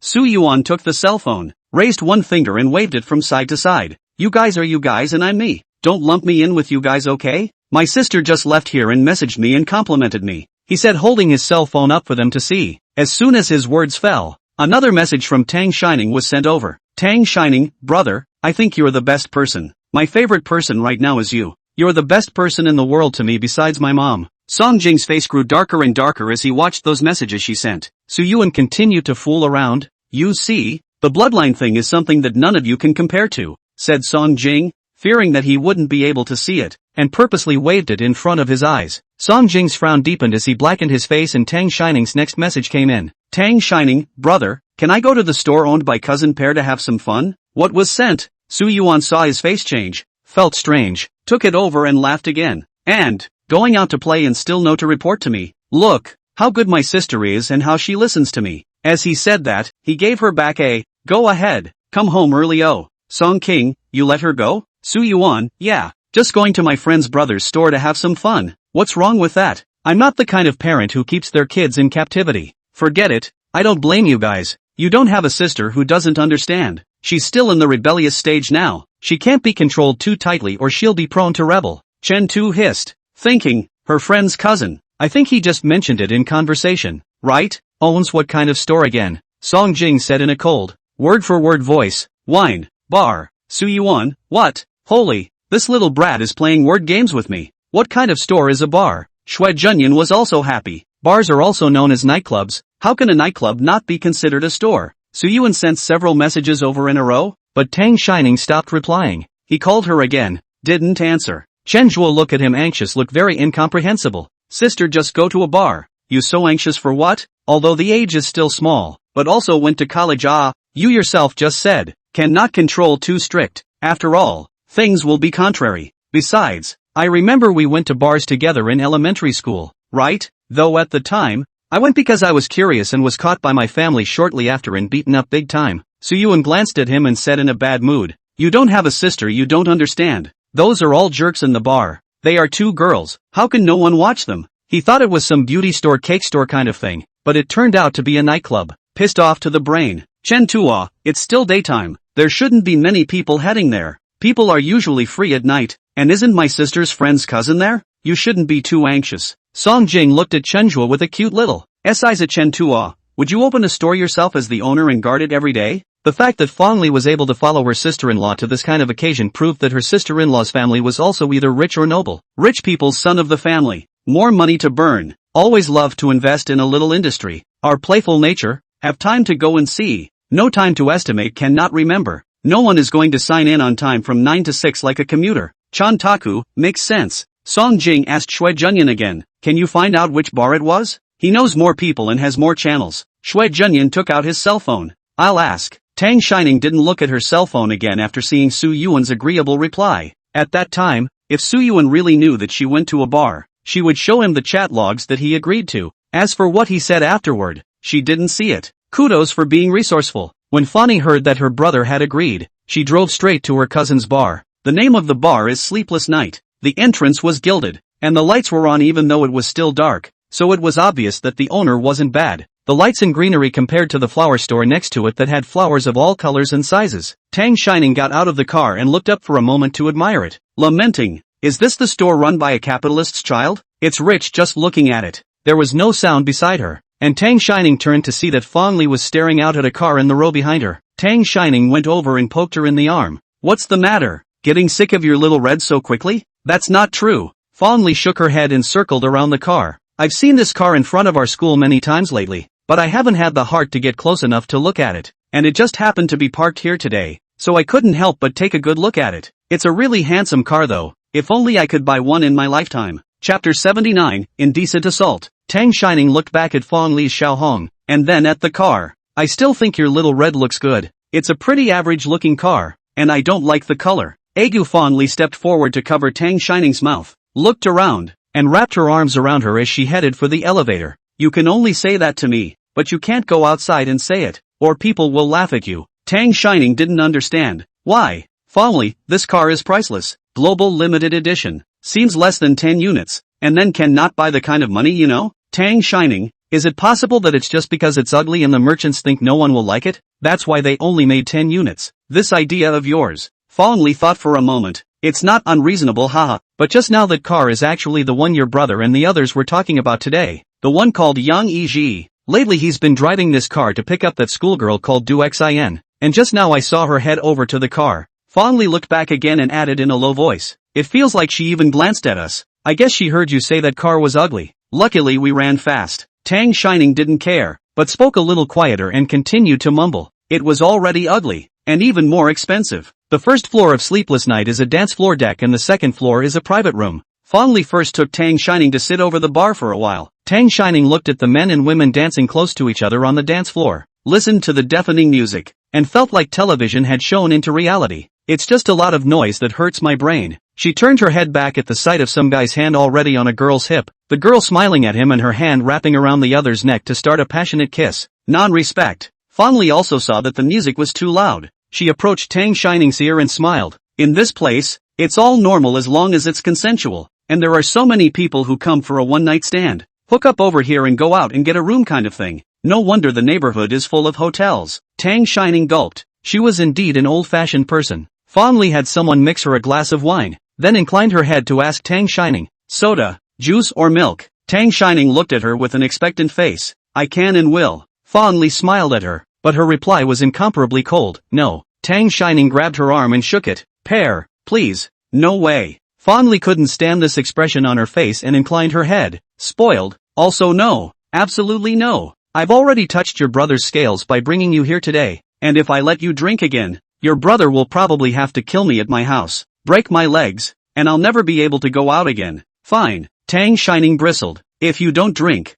Su Yuan took the cell phone, raised one finger and waved it from side to side. You guys are you guys and I'm me. Don't lump me in with you guys, okay? My sister just left here and messaged me and complimented me. he said, holding his cell phone up for them to see. As soon as his words fell, another message from Tang Shining was sent over. Tang Shining, brother, I think you're the best person. My favorite person right now is you. You're the best person in the world to me besides my mom. Song Jing's face grew darker and darker as he watched those messages she sent. So Yuan continued to fool around? You see, the bloodline thing is something that none of you can compare to, said Song Jing, fearing that he wouldn't be able to see it, and purposely waved it in front of his eyes. Song Jing's frown deepened as he blackened his face and Tang Shining's next message came in. Tang Shining, brother, can I go to the store owned by Cousin Pear to have some fun? What was sent? Su Yuan saw his face change, felt strange, took it over and laughed again. And, going out to play and still no to report to me. Look, how good my sister is and how she listens to me. As he said that, he gave her back a, go ahead, come home early. Oh, Song King, you let her go? Su Yuan, yeah, just going to my friend's brother's store to have some fun. What's wrong with that? I'm not the kind of parent who keeps their kids in captivity. Forget it, I don't blame you guys. You don't have a sister who doesn't understand. She's still in the rebellious stage now. She can't be controlled too tightly or she'll be prone to rebel. Chen Tu hissed, thinking, her friend's cousin. I think he just mentioned it in conversation, right? Owns what kind of store again? Song Jing said in a cold, word-for-word voice. Wine, bar. Su Yuan, what? Holy, this little brat is playing word games with me. What kind of store is a bar? Shui Junyan was also happy. Bars are also known as nightclubs. How can a nightclub not be considered a store? Su Yuan sent several messages over in a row, but Tang Shining stopped replying. He called her again, didn't answer. Chen Zhuo looked at him anxious, looked very incomprehensible. Sister, just go to a bar. You so anxious for what? Although the age is still small, but also went to college. You yourself just said, cannot control too strict. After all, things will be contrary. Besides, I remember we went to bars together in elementary school, right? Though at the time, I went because I was curious and was caught by my family shortly after and beaten up big time. Su Yuan glanced at him and said in a bad mood, you don't have a sister, you don't understand. Those are all jerks in the bar. They are two girls, how can no one watch them? He thought it was some beauty store, cake store kind of thing, but it turned out to be a nightclub. Pissed off to the brain. Chen Tua, it's still daytime. There shouldn't be many people heading there. People are usually free at night, and isn't my sister's friend's cousin there? You shouldn't be too anxious. Song Jing looked at Chen Zhuo with a cute little eyes at Chen Tua. Would you open a store yourself as the owner and guard it every day? The fact that Fong Li was able to follow her sister-in-law to this kind of occasion proved that her sister-in-law's family was also either rich or noble. Rich people's son of the family. More money to burn. Always love to invest in a little industry. Our playful nature. Have time to go and see. No time to estimate, cannot remember. No one is going to sign in on time from 9 to 6 like a commuter. Chan Taku, makes sense. Song Jing asked Shui Junyan again, can you find out which bar it was? He knows more people and has more channels. Shui Junyan took out his cell phone. I'll ask. Tang Shining didn't look at her cell phone again after seeing Su Yuan's agreeable reply. At that time, if Su Yuan really knew that she went to a bar, she would show him the chat logs that he agreed to. As for what he said afterward, she didn't see it. Kudos for being resourceful. When Fanny heard that her brother had agreed, she drove straight to her cousin's bar. The name of the bar is Sleepless Night. The entrance was gilded, and the lights were on even though it was still dark, so it was obvious that the owner wasn't bad. The lights and greenery compared to the flower store next to it that had flowers of all colors and sizes. Tang Shining got out of the car and looked up for a moment to admire it, lamenting, is this the store run by a capitalist's child? It's rich just looking at it. There was no sound beside her, and Tang Shining turned to see that Fong Li was staring out at a car in the row behind her. Tang Shining went over and poked her in the arm. What's the matter? Getting sick of your little red so quickly? That's not true. Fong Li shook her head and circled around the car. I've seen this car in front of our school many times lately, but I haven't had the heart to get close enough to look at it, and it just happened to be parked here today, so I couldn't help but take a good look at it. It's a really handsome car though. If only I could buy one in my lifetime. Chapter 79, Indecent Assault. Tang Shining looked back at Fong Li's Xiaohong, and then at the car. I still think your little red looks good. It's a pretty average looking car, and I don't like the color. Agu Fong Li stepped forward to cover Tang Shining's mouth, looked around, and wrapped her arms around her as she headed for the elevator. You can only say that to me, but you can't go outside and say it, or people will laugh at you. Tang Shining didn't understand. Why? Fong Li, this car is priceless. Global limited edition. Seems less than 10 units, and then cannot buy the kind of money you know? Tang Shining, is it possible that it's just because it's ugly and the merchants think no one will like it? That's why they only made 10 units. This idea of yours. Fong Li thought for a moment. It's not unreasonable, haha, but just now that car is actually the one your brother and the others were talking about today. The one called Yang Yi. Lately he's been driving this car to pick up that schoolgirl called Du Xin. And just now I saw her head over to the car. Fong Li looked back again and added in a low voice. It feels like she even glanced at us. I guess she heard you say that car was ugly. Luckily we ran fast. Tang Shining didn't care, but spoke a little quieter and continued to mumble. It was already ugly, and even more expensive. The first floor of Sleepless Night is a dance floor deck and the second floor is a private room. Fong Li first took Tang Shining to sit over the bar for a while. Tang Shining looked at the men and women dancing close to each other on the dance floor, listened to the deafening music, and felt like television had shown into reality. It's just a lot of noise that hurts my brain. She turned her head back at the sight of some guy's hand already on a girl's hip, the girl smiling at him and her hand wrapping around the other's neck to start a passionate kiss. Non-respect. Fong Li also saw that the music was too loud. She approached Tang Shining's ear and smiled. In this place, it's all normal as long as it's consensual, and there are so many people who come for a one-night stand. Hook up over here and go out and get a room kind of thing. No wonder the neighborhood is full of hotels. Tang Shining gulped. She was indeed an old-fashioned person. Fong Li had someone mix her a glass of wine, then inclined her head to ask Tang Shining, soda, juice or milk? Tang Shining looked at her with an expectant face. I can and will. Fong Li smiled at her, but her reply was incomparably cold. No. Tang Shining grabbed her arm and shook it. Pear, please. No way. Fong Li couldn't stand this expression on her face and inclined her head. Spoiled. Also no. Absolutely no. I've already touched your brother's scales by bringing you here today, and if I let you drink again, your brother will probably have to kill me at my house, break my legs, and I'll never be able to go out again. Fine. Tang Shining bristled. If you don't drink,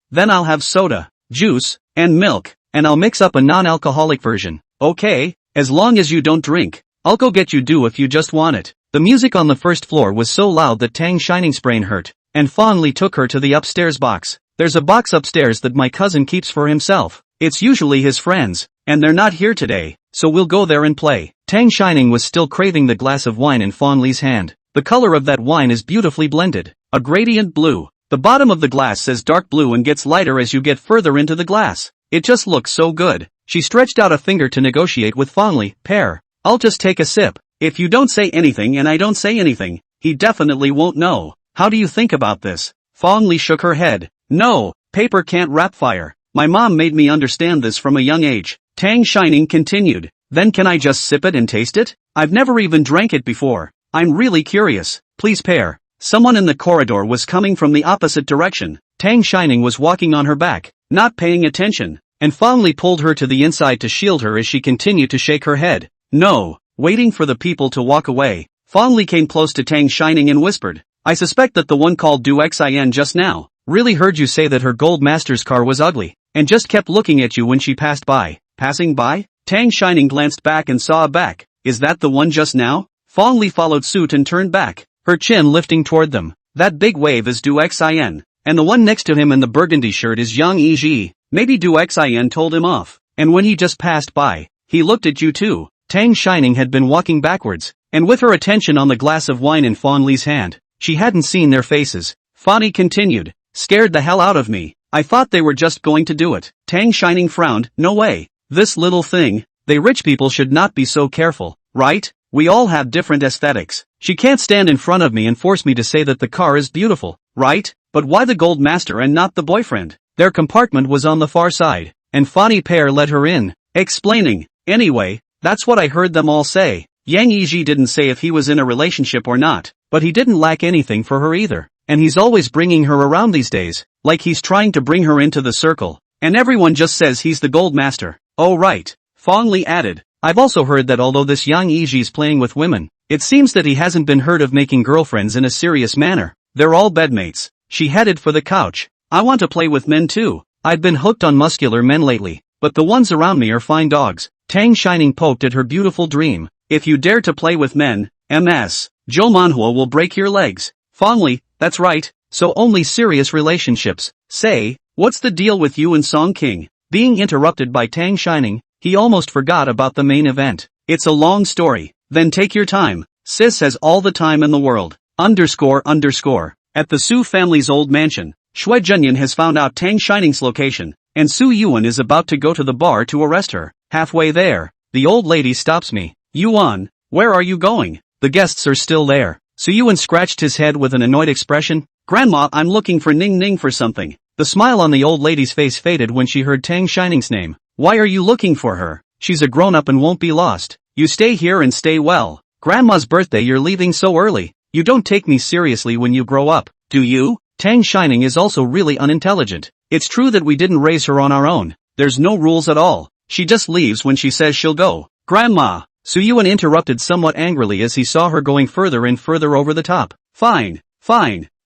then I'll have soda, juice, and milk, and I'll mix up a non-alcoholic version. Okay, as long as you don't drink, I'll go get you do if you just want it. The music on the first floor was so loud that Tang Shining's brain hurt, and Fong Li took her to the upstairs box. There's a box upstairs that my cousin keeps for himself. It's usually his friends, and they're not here today, so we'll go there and play. Tang Shining was still craving the glass of wine in Fong Li's hand. The color of that wine is beautifully blended, a gradient blue. The bottom of the glass says dark blue and gets lighter as you get further into the glass. It just looks so good. She stretched out a finger to negotiate with Fong Li. Pear, I'll just take a sip. If you don't say anything and I don't say anything, he definitely won't know. How do you think about this? Fong Li shook her head. No, paper can't wrap fire. My mom made me understand this from a young age. Tang Shining continued. Then can I just sip it and taste it? I've never even drank it before. I'm really curious. Please Pear. Someone in the corridor was coming from the opposite direction. Tang Shining was walking on her back, not paying attention, and Fong Li pulled her to the inside to shield her as she continued to shake her head. No. Waiting for the people to walk away, Fong Li came close to Tang Shining and whispered, I suspect that the one called Du Xin just now really heard you say that her gold master's car was ugly, and just kept looking at you when she passed by. Passing by? Tang Shining glanced back and saw a back. Is that the one just now? Fong Li followed suit and turned back, her chin lifting toward them. That big wave is Du Xin, and the one next to him in the burgundy shirt is Yang Yi. Maybe Du Xin told him off, and when he just passed by, he looked at you too. Tang Shining had been walking backwards, and with her attention on the glass of wine in Fong Li's hand, she hadn't seen their faces. Fong Li continued, scared the hell out of me. I thought they were just going to do it. Tang Shining frowned. No way. This little thing. They rich people should not be so careful, right? We all have different aesthetics. She can't stand in front of me and force me to say that the car is beautiful, right? But why the gold master and not the boyfriend? Their compartment was on the far side, and Fanny Pear let her in, explaining, anyway, that's what I heard them all say. Yang Yi didn't say if he was in a relationship or not, but he didn't lack anything for her either, and he's always bringing her around these days, like he's trying to bring her into the circle, and everyone just says he's the gold master. Oh right, Fong Li added. I've also heard that although this Yang Yiji's playing with women, it seems that he hasn't been heard of making girlfriends in a serious manner. They're all bedmates. She headed for the couch. I want to play with men too. I've been hooked on muscular men lately, but the ones around me are fine dogs. Tang Shining poked at her beautiful dream. If you dare to play with men, MS, Joe Manhwa will break your legs. Fong Li, that's right, so only serious relationships. Say, what's the deal with you and Song King? Being interrupted by Tang Shining, he almost forgot about the main event. It's a long story. Then take your time. Sis has all the time in the world. At the Su family's old mansion, Shui Junyan has found out Tang Shining's location, and Su Yuan is about to go to the bar to arrest her. Halfway there, the old lady stops me. Yuan, where are you going? The guests are still there. Su Yuan scratched his head with an annoyed expression. Grandma, I'm looking for Ning Ning for something. The smile on the old lady's face faded when she heard Tang Shining's name. Why are you looking for her? She's a grown-up and won't be lost. You stay here and stay well. Grandma's birthday, you're leaving so early. You don't take me seriously when you grow up, do you? Tang Shining is also really unintelligent. It's true that we didn't raise her on our own. There's no rules at all. She just leaves when she says she'll go. Grandma! Suyuan interrupted somewhat angrily as he saw her going further and further over the top. Fine.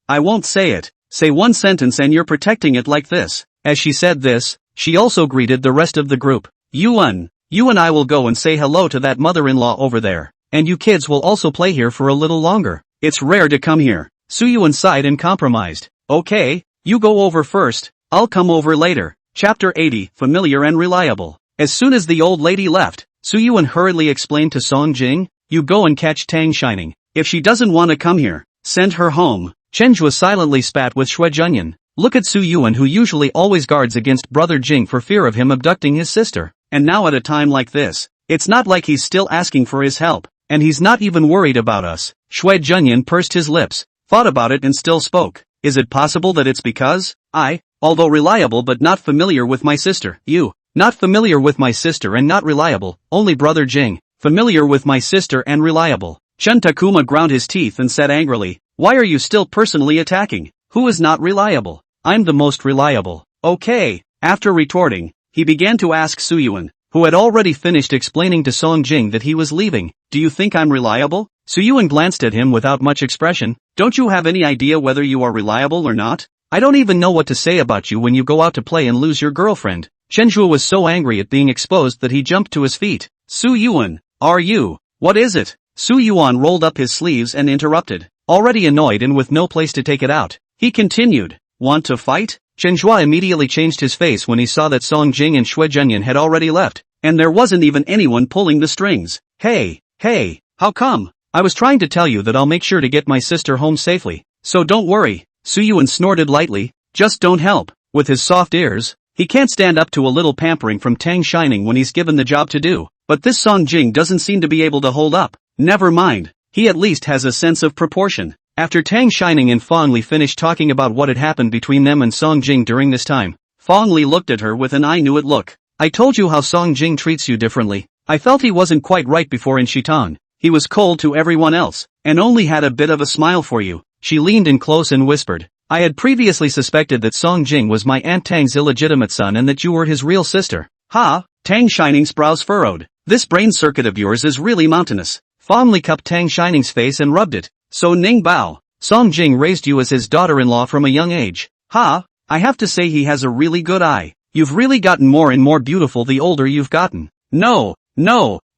I won't say it. Say one sentence and you're protecting it like this. As she said this, she also greeted the rest of the group. Yuan, you and I will go and say hello to that mother-in-law over there. And you kids will also play here for a little longer. It's rare to come here. Suyuan sighed and compromised. Okay, you go over first, I'll come over later. Chapter 80, Familiar and Reliable. As soon as the old lady left, Suyuan hurriedly explained to Song Jing, you go and catch Tang Shining. If she doesn't want to come here, send her home. Chenjua silently spat with Shuejunyuan. Look at Suyuan, who usually always guards against brother Jing for fear of him abducting his sister. And now at a time like this, it's not like he's still asking for his help. And he's not even worried about us. Shuejunyuan pursed his lips, thought about it and still spoke. Is it possible that it's because although reliable but not familiar with my sister, not familiar with my sister and not reliable, only brother Jing, familiar with my sister and reliable. Chen Takuma ground his teeth and said angrily, why are you still personally attacking? Who is not reliable? I'm the most reliable. Okay. After retorting, he began to ask Suyuan, who had already finished explaining to Song Jing that he was leaving, do you think I'm reliable? Suyuan glanced at him without much expression. Don't you have any idea whether you are reliable or not? I don't even know what to say about you when you go out to play and lose your girlfriend. Chenjua was so angry at being exposed that he jumped to his feet. Suyuan, are you? What is it? Suyuan rolled up his sleeves and interrupted. Already annoyed and with no place to take it out, he continued, want to fight? Chenjua immediately changed his face when he saw that Song Jing and Shuejunyuan had already left, and there wasn't even anyone pulling the strings. Hey, how come? I was trying to tell you that I'll make sure to get my sister home safely, so don't worry. Suyuan snorted lightly, just don't help. With his soft ears, he can't stand up to a little pampering from Tang Shining when he's given the job to do, but this Song Jing doesn't seem to be able to hold up. Never mind, he at least has a sense of proportion. After Tang Shining and Fong Li finished talking about what had happened between them and Song Jing during this time, Fong Li looked at her with an I knew it look. I told you how Song Jing treats you differently. I felt he wasn't quite right before in Shitan. He was cold to everyone else, and only had a bit of a smile for you. She leaned in close and whispered. I had previously suspected that Song Jing was my Aunt Tang's illegitimate son and that you were his real sister. Ha! Tang Shining's brows furrowed. This brain circuit of yours is really mountainous. Fong Li cupped Tang Shining's face and rubbed it. So Ning Bao, Song Jing raised you as his daughter-in-law from a young age. Ha! I have to say he has a really good eye. You've really gotten more and more beautiful the older you've gotten. No,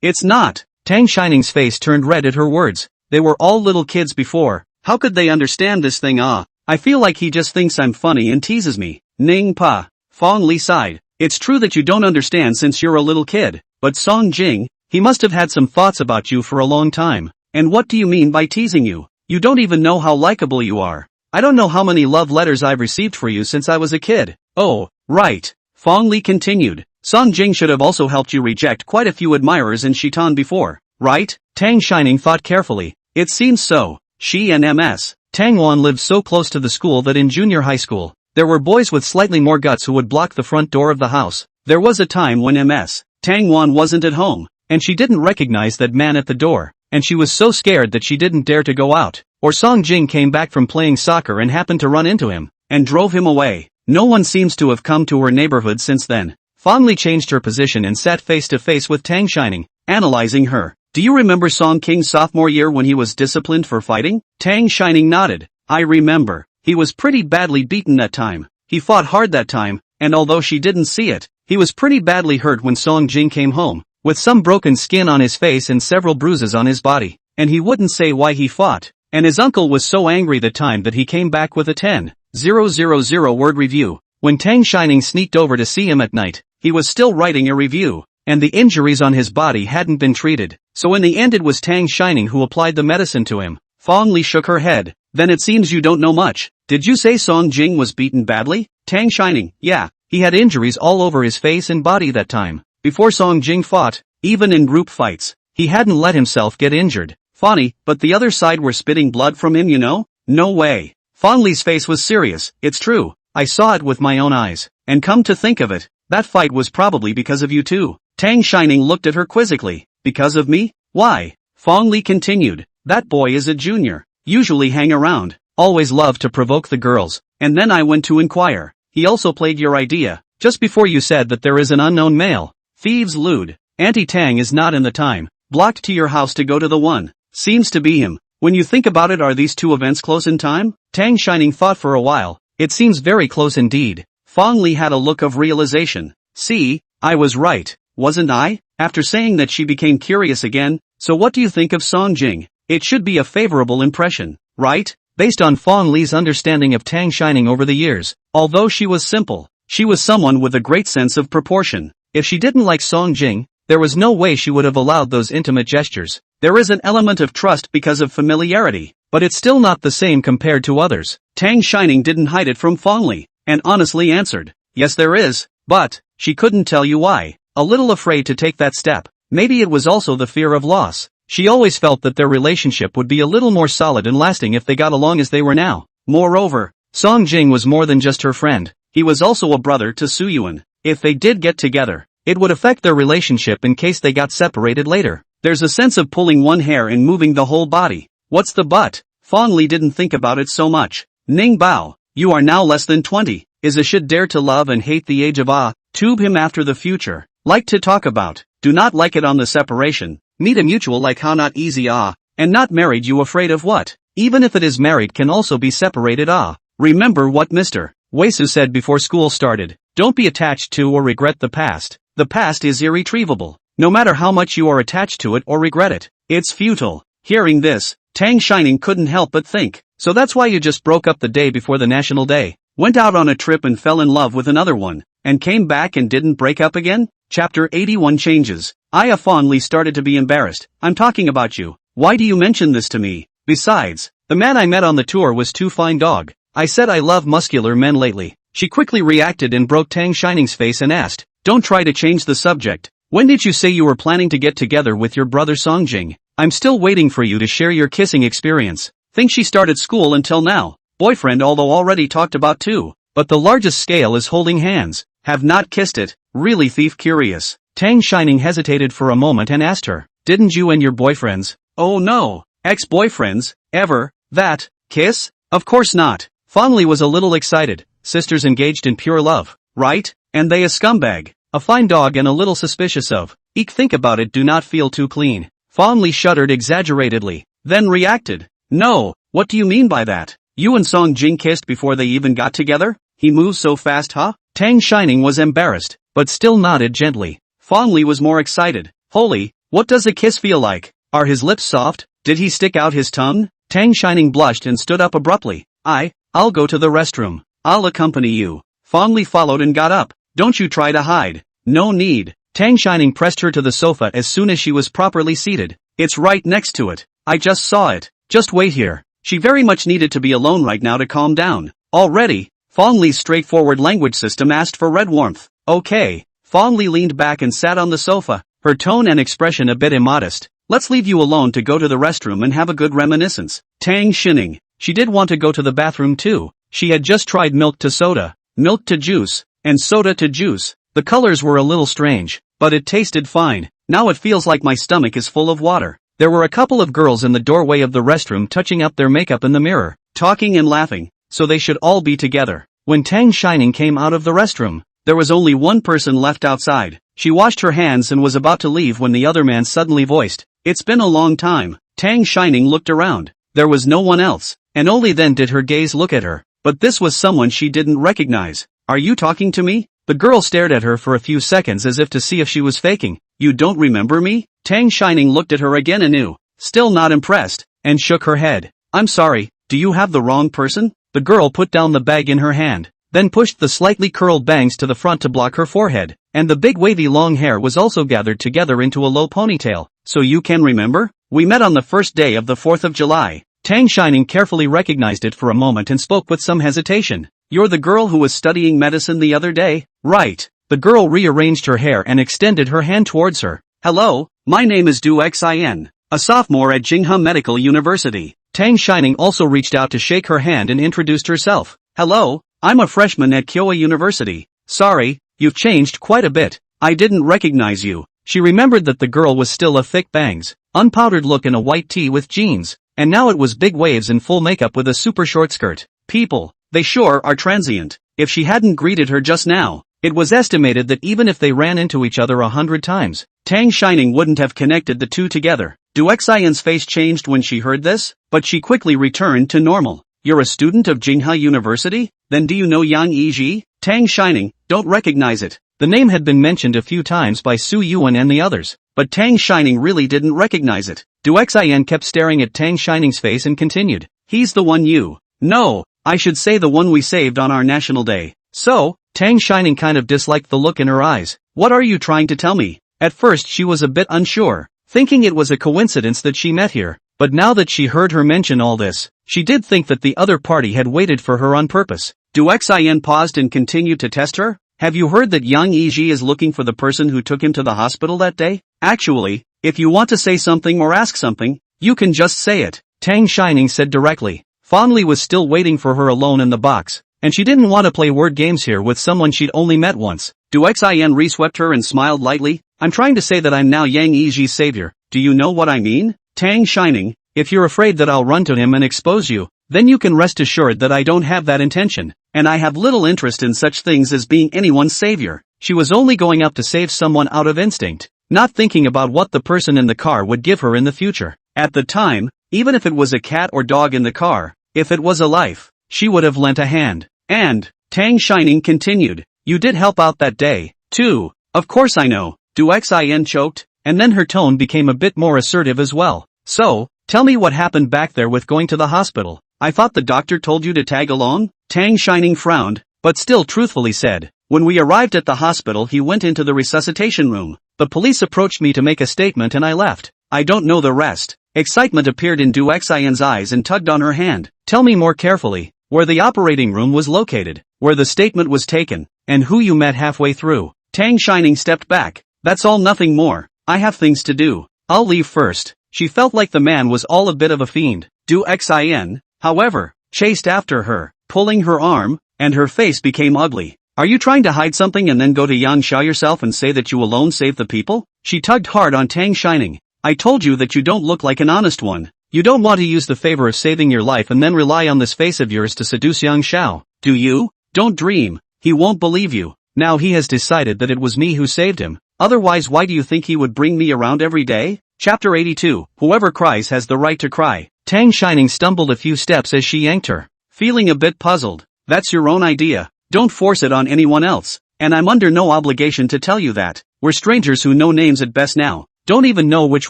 it's not. Tang Shining's face turned red at her words. They were all little kids before. How could they understand this thing? I feel like he just thinks I'm funny and teases me. Ning Pa. Fong Li sighed. It's true that you don't understand since you're a little kid, but Song Jing, he must have had some thoughts about you for a long time. And what do you mean by teasing you? You don't even know how likable you are. I don't know how many love letters I've received for you since I was a kid. Oh, right. Fong Li continued. Song Jing should have also helped you reject quite a few admirers in Shitan before, right? Tang Shining thought carefully. It seems so. She and Ms. Tangwan lived so close to the school that in junior high school, there were boys with slightly more guts who would block the front door of the house. There was a time when Ms. Tangwan wasn't at home, and she didn't recognize that man at the door, and she was so scared that she didn't dare to go out. Or Song Jing came back from playing soccer and happened to run into him, and drove him away. No one seems to have come to her neighborhood since then. Fong Li changed her position and sat face to face with Tang Shining, analyzing her. Do you remember Song King's sophomore year when he was disciplined for fighting? Tang Shining nodded. I remember. He was pretty badly beaten that time. He fought hard that time, and although she didn't see it, he was pretty badly hurt when Song Jing came home, with some broken skin on his face and several bruises on his body, and he wouldn't say why he fought. And his uncle was so angry the time that he came back with a 10,000 word review. When Tang Shining sneaked over to see him at night, he was still writing a review, and the injuries on his body hadn't been treated, so in the end it was Tang Shining who applied the medicine to him. Fong Li shook her head. Then it seems you don't know much. Did you say Song Jing was beaten badly? Tang Shining, yeah, he had injuries all over his face and body that time. Before Song Jing fought, even in group fights, he hadn't let himself get injured. Funny, but the other side were spitting blood from him, you know? No way. Fong Li's face was serious. It's true, I saw it with my own eyes. And come to think of it, that fight was probably because of you too. Tang Shining looked at her quizzically. Because of me? Why? Fong Li continued. That boy is a junior. Usually hang around. Always loved to provoke the girls. And then I went to inquire. He also played your idea. Just before you said that there is an unknown male. Thieves lewd. Auntie Tang is not in the time. Blocked to your house to go to the one. Seems to be him. When you think about it, are these two events close in time? Tang Shining thought for a while. It seems very close indeed. Fong Li had a look of realization. See, I was right, wasn't I? After saying that, she became curious again. So what do you think of Song Jing? It should be a favorable impression, right? Based on Fong Li's understanding of Tang Shining over the years. Although she was simple, she was someone with a great sense of proportion. If she didn't like Song Jing, there was no way she would have allowed those intimate gestures. There is an element of trust because of familiarity, but it's still not the same compared to others. Tang Shining didn't hide it from Fong Li, and honestly answered, yes there is, but, she couldn't tell you why. A little afraid to take that step. Maybe it was also the fear of loss. She always felt that their relationship would be a little more solid and lasting if they got along as they were now. Moreover, Song Jing was more than just her friend. He was also a brother to Su Yuan. If they did get together, it would affect their relationship in case they got separated later. There's a sense of pulling one hair and moving the whole body. What's the but? Fong Li didn't think about it so much. Ning Bao, you are now less than 20. Is a should dare to love and hate the age of tube him after the future. Like to talk about. Do not like it on the separation. Meet a mutual like how not easy and not married you afraid of what? Even if it is married can also be separated Remember what Mr. Weisu said before school started. Don't be attached to or regret the past. The past is irretrievable. No matter how much you are attached to it or regret it, it's futile. Hearing this, Tang Shining couldn't help but think. So that's why you just broke up the day before the National Day. Went out on a trip and fell in love with another one. And came back and didn't break up again? Chapter 81 Changes. Fong Li started to be embarrassed. I'm talking about you. Why do you mention this to me? Besides, the man I met on the tour was too fine dog. I said I love muscular men lately. She quickly reacted and broke Tang Shining's face and asked, don't try to change the subject. When did you say you were planning to get together with your brother Song Jing? I'm still waiting for you to share your kissing experience. Think she started school until now. Boyfriend although already talked about too. But the largest scale is holding hands. Have not kissed it. Really thief curious. Tang Shining hesitated for a moment and asked her, didn't you and your boyfriends? Oh no. Ex-boyfriends? Ever? That? Kiss? Of course not. Fong Li was a little excited. Sisters engaged in pure love, right? And they a scumbag. A fine dog and a little suspicious of. Eek think about it do not feel too clean. Fong Li shuddered exaggeratedly. Then reacted. No, what do you mean by that? You and Song Jing kissed before they even got together? He moves so fast huh? Tang Shining was embarrassed, but still nodded gently. Fong Li was more excited. Holy, what does a kiss feel like? Are his lips soft? Did he stick out his tongue? Tang Shining blushed and stood up abruptly. I'll go to the restroom. I'll accompany you. Fong Li followed and got up. Don't you try to hide. No need. Tang Shining pressed her to the sofa as soon as she was properly seated. It's right next to it. I just saw it. Just wait here. She very much needed to be alone right now to calm down. Already? Fong Li's straightforward language system asked for red warmth. Okay. Fong Li leaned back and sat on the sofa, her tone and expression a bit immodest. Let's leave you alone to go to the restroom and have a good reminiscence. Tang Shining. She did want to go to the bathroom too. She had just tried milk to soda, milk to juice, and soda to juice. The colors were a little strange, but it tasted fine. Now it feels like my stomach is full of water. There were a couple of girls in the doorway of the restroom touching up their makeup in the mirror, talking and laughing, so they should all be together. When Tang Shining came out of the restroom, there was only one person left outside. She washed her hands and was about to leave when the other man suddenly voiced, "It's been a long time." Tang Shining looked around. There was no one else, and only then did her gaze look at her. But this was someone she didn't recognize. "Are you talking to me?" The girl stared at her for a few seconds as if to see if she was faking. "You don't remember me?" Tang Shining looked at her again anew, still not impressed, and shook her head. "I'm sorry, do you have the wrong person?" The girl put down the bag in her hand, then pushed the slightly curled bangs to the front to block her forehead, and the big wavy long hair was also gathered together into a low ponytail. "So you can remember? We met on the first day of the 4th of July. Tang Shining carefully recognized it for a moment and spoke with some hesitation. "You're the girl who was studying medicine the other day, right?" The girl rearranged her hair and extended her hand towards her. "Hello, my name is Du Xin, a sophomore at Jinghe Medical University. Tang Shining also reached out to shake her hand and introduced herself. Hello, I'm a freshman at Kyowa University. Sorry, you've changed quite a bit. I didn't recognize you. She remembered that the girl was still a thick bangs, unpowdered look in a white tee with jeans, and now it was big waves in full makeup with a super short skirt. People, they sure are transient. If she hadn't greeted her just now, it was estimated that even if they ran into each other 100 times, Tang Shining wouldn't have connected the two together. Du Xian's face changed when she heard this, but she quickly returned to normal. You're a student of Jingha University? Then do you know Yang Yiji? Tang Shining, don't recognize it. The name had been mentioned a few times by Su Yuan and the others, but Tang Shining really didn't recognize it. Du Xian kept staring at Tang Shining's face and continued. He's the one you. No, I should say the one we saved on our national day. So, Tang Shining kind of disliked the look in her eyes. What are you trying to tell me? At first she was a bit unsure, thinking it was a coincidence that she met here, but now that she heard her mention all this, she did think that the other party had waited for her on purpose. Du Xian paused and continued to test her. Have you heard that Yang Yiji is looking for the person who took him to the hospital that day? Actually, if you want to say something or ask something, you can just say it, Tang Shining said directly. Fondly was still waiting for her alone in the box, and she didn't want to play word games here with someone she'd only met once. Du Xian re-swept her and smiled lightly. I'm trying to say that I'm now Yang Yiji's savior. Do you know what I mean? Tang Shining, if you're afraid that I'll run to him and expose you, then you can rest assured that I don't have that intention, and I have little interest in such things as being anyone's savior. She was only going up to save someone out of instinct, not thinking about what the person in the car would give her in the future. At the time, even if it was a cat or dog in the car, if it was a life, she would have lent a hand. And, Tang Shining continued, you did help out that day, too. Of course I know. Du Xian choked, and then her tone became a bit more assertive as well. So, tell me what happened back there with going to the hospital. I thought the doctor told you to tag along? Tang Shining frowned, but still truthfully said, when we arrived at the hospital he went into the resuscitation room. The police approached me to make a statement and I left. I don't know the rest. Excitement appeared in Du Xian's eyes and tugged on her hand. Tell me more carefully, where the operating room was located, where the statement was taken, and who you met halfway through. Tang Shining stepped back. That's all, nothing more. I have things to do. I'll leave first. She felt like the man was all a bit of a fiend. Du Xian, however, chased after her, pulling her arm, and her face became ugly. Are you trying to hide something and then go to Yangsha yourself and say that you alone saved the people? She tugged hard on Tang Shining. I told you that you don't look like an honest one. You don't want to use the favor of saving your life and then rely on this face of yours to seduce Yang Shao, do you? Don't dream. He won't believe you. Now he has decided that it was me who saved him. Otherwise why do you think he would bring me around every day? Chapter 82. Whoever cries has the right to cry. Tang Shining stumbled a few steps as she yanked her, feeling a bit puzzled. That's your own idea. Don't force it on anyone else. And I'm under no obligation to tell you that. We're strangers who know names at best now. Don't even know which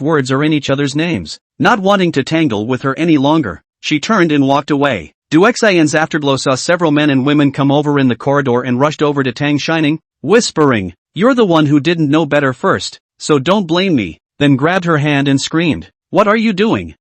words are in each other's names. Not wanting to tangle with her any longer, she turned and walked away. Du Xian's afterglow saw several men and women come over in the corridor and rushed over to Tang Shining, whispering, you're the one who didn't know better first, so don't blame me, then grabbed her hand and screamed, what are you doing?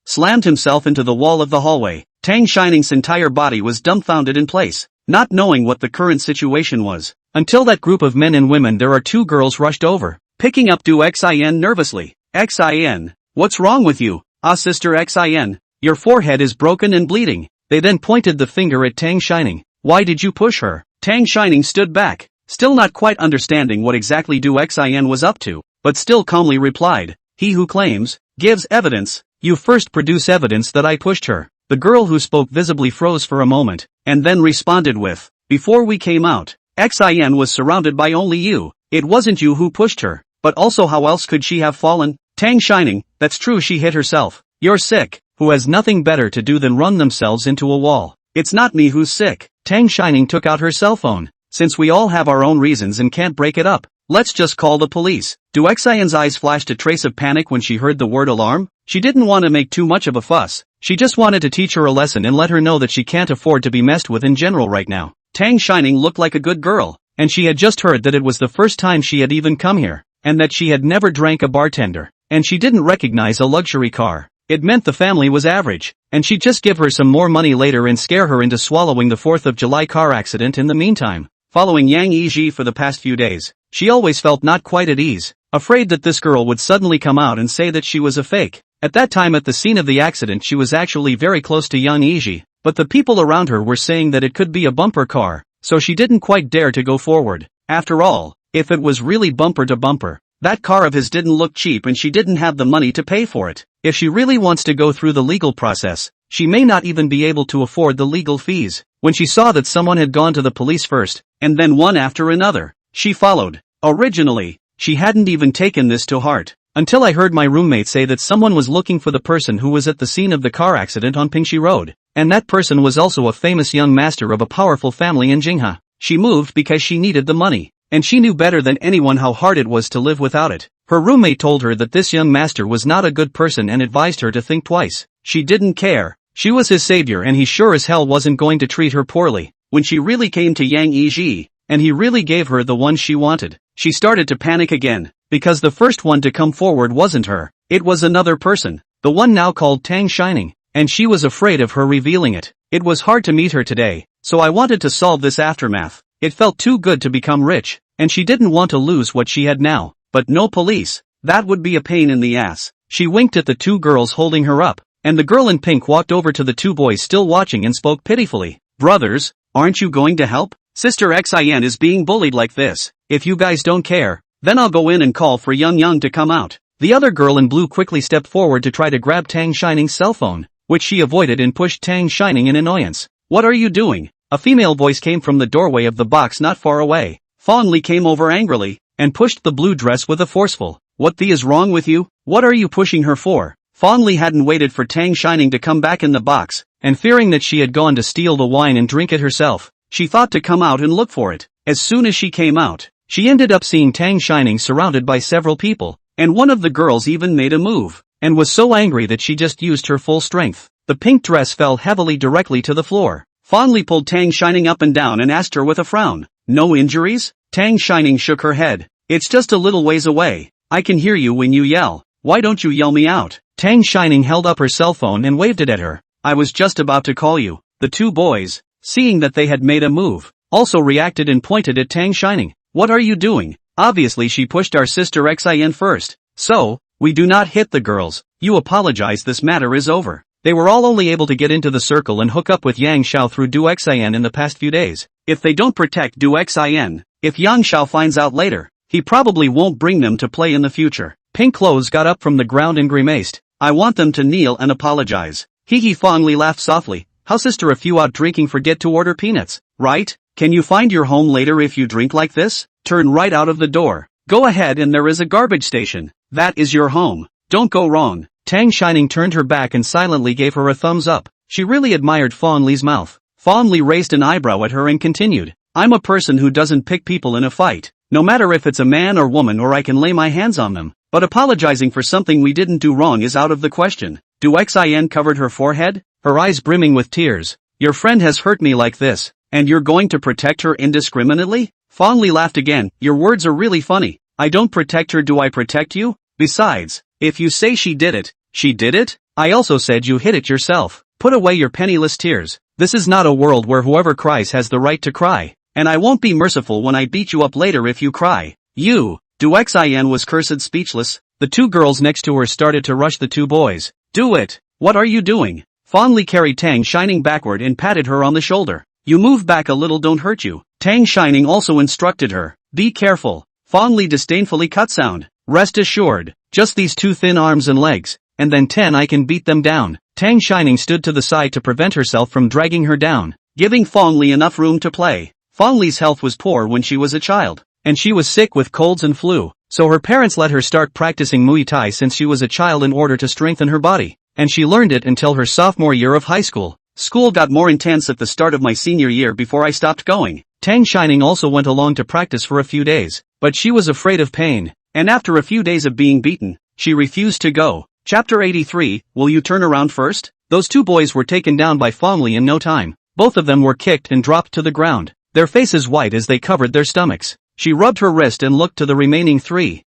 Slammed himself into the wall of the hallway. Tang Shining's entire body was dumbfounded in place, not knowing what the current situation was. Until that group of men and women there are two girls rushed over, picking up Du Xian nervously. Xian, what's wrong with you? Sister Xian, your forehead is broken and bleeding. They then pointed the finger at Tang Shining. Why did you push her? Tang Shining stood back, still not quite understanding what exactly Du Xian was up to, but still calmly replied, he who claims, gives evidence. You first produce evidence that I pushed her. The girl who spoke visibly froze for a moment, and then responded with, before we came out, Xian was surrounded by only you. It wasn't you who pushed her, but also how else could she have fallen? Tang Shining, that's true, she hit herself. You're sick, who has nothing better to do than run themselves into a wall. It's not me who's sick. Tang Shining took out her cell phone. Since we all have our own reasons and can't break it up, let's just call the police. Du Xian's eyes flashed a trace of panic when she heard the word alarm. She didn't want to make too much of a fuss. She just wanted to teach her a lesson and let her know that she can't afford to be messed with in general right now. Tang Shining looked like a good girl, and she had just heard that it was the first time she had even come here, and that she had never drank a bartender, and she didn't recognize a luxury car. It meant the family was average, and she'd just give her some more money later and scare her into swallowing the 4th of July car accident in the meantime. Following Yang Yiji for the past few days, she always felt not quite at ease, afraid that this girl would suddenly come out and say that she was a fake. At that time at the scene of the accident she was actually very close to Yang Yiji, but the people around her were saying that it could be a bumper car, so she didn't quite dare to go forward. After all, if it was really bumper to bumper, that car of his didn't look cheap and she didn't have the money to pay for it. If she really wants to go through the legal process, she may not even be able to afford the legal fees. When she saw that someone had gone to the police first, and then one after another, she followed. Originally, she hadn't even taken this to heart, until I heard my roommate say that someone was looking for the person who was at the scene of the car accident on Pingxi Road, and that person was also a famous young master of a powerful family in Jingha. She moved because she needed the money, and she knew better than anyone how hard it was to live without it. Her roommate told her that this young master was not a good person and advised her to think twice. She didn't care. She was his savior and he sure as hell wasn't going to treat her poorly. When she really came to Yang Yiji, and he really gave her the one she wanted, she started to panic again, because the first one to come forward wasn't her. It was another person, the one now called Tang Shining, and she was afraid of her revealing it. It was hard to meet her today, so I wanted to solve this aftermath. It felt too good to become rich, and she didn't want to lose what she had now. But no police, that would be a pain in the ass. She winked at the two girls holding her up, and the girl in pink walked over to the two boys still watching and spoke pitifully. Brothers, aren't you going to help? Sister Xin is being bullied like this. If you guys don't care, then I'll go in and call for Yang to come out. The other girl in blue quickly stepped forward to try to grab Tang Shining's cell phone, which she avoided and pushed Tang Shining in annoyance. What are you doing? A female voice came from the doorway of the box not far away. Fong Li came over angrily, and pushed the blue dress with a forceful, "What the is wrong with you? What are you pushing her for?" Fong Li hadn't waited for Tang Shining to come back in the box, and fearing that she had gone to steal the wine and drink it herself, she thought to come out and look for it. As soon as she came out, she ended up seeing Tang Shining surrounded by several people, and one of the girls even made a move, and was so angry that she just used her full strength. The pink dress fell heavily directly to the floor. Fong Li pulled Tang Shining up and down and asked her with a frown, "No injuries?" Tang Shining shook her head. "It's just a little ways away. I can hear you when you yell. Why don't you yell me out?" Tang Shining held up her cell phone and waved it at her. "I was just about to call you." The two boys, seeing that they had made a move, also reacted and pointed at Tang Shining. "What are you doing? Obviously she pushed our sister Xin first. So, we do not hit the girls. You apologize, this matter is over." They were all only able to get into the circle and hook up with Yang Xiao through Du Xin in the past few days. If they don't protect Du Xin, if Yang Xiao finds out later, he probably won't bring them to play in the future. Pink Clothes got up from the ground and grimaced. "I want them to kneel and apologize." Hee Fong Li laughed softly. "How sister, if you out drinking forget to order peanuts, right? Can you find your home later if you drink like this? Turn right out of the door. Go ahead and there is a garbage station. That is your home. Don't go wrong." Tang Shining turned her back and silently gave her a thumbs up. She really admired Fong Li's mouth. Fong Li raised an eyebrow at her and continued, "I'm a person who doesn't pick people in a fight, no matter if it's a man or woman, or I can lay my hands on them. But apologizing for something we didn't do wrong is out of the question." Du Xin covered her forehead, her eyes brimming with tears. "Your friend has hurt me like this, and you're going to protect her indiscriminately?" Fong Li laughed again. "Your words are really funny. I don't protect her, do I protect you? Besides, if you say she did it, she did it? I also said you hit it yourself. Put away your penniless tears. This is not a world where whoever cries has the right to cry, and I won't be merciful when I beat you up later if you cry. You." Du Xin was cursed speechless. The two girls next to her started to rush the two boys. "Do it! What are you doing?" Fong Li carried Tang Shining backward and patted her on the shoulder. "You move back a little, don't hurt you." Tang Shining also instructed her. "Be careful." Fong Li disdainfully cut sound. "Rest assured, just these two thin arms and legs, and then 10 I can beat them down." Tang Shining stood to the side to prevent herself from dragging her down, giving Fong Li enough room to play. Fong Li's health was poor when she was a child, and she was sick with colds and flu, so her parents let her start practicing Muay Thai since she was a child in order to strengthen her body, and she learned it until her sophomore year of high school. School got more intense at the start of my senior year before I stopped going. Tang Shining also went along to practice for a few days, but she was afraid of pain, and after a few days of being beaten, she refused to go. Chapter 83, Will you turn around first? Those two boys were taken down by Fong Li in no time. Both of them were kicked and dropped to the ground, their faces white as they covered their stomachs. She rubbed her wrist and looked to the remaining three.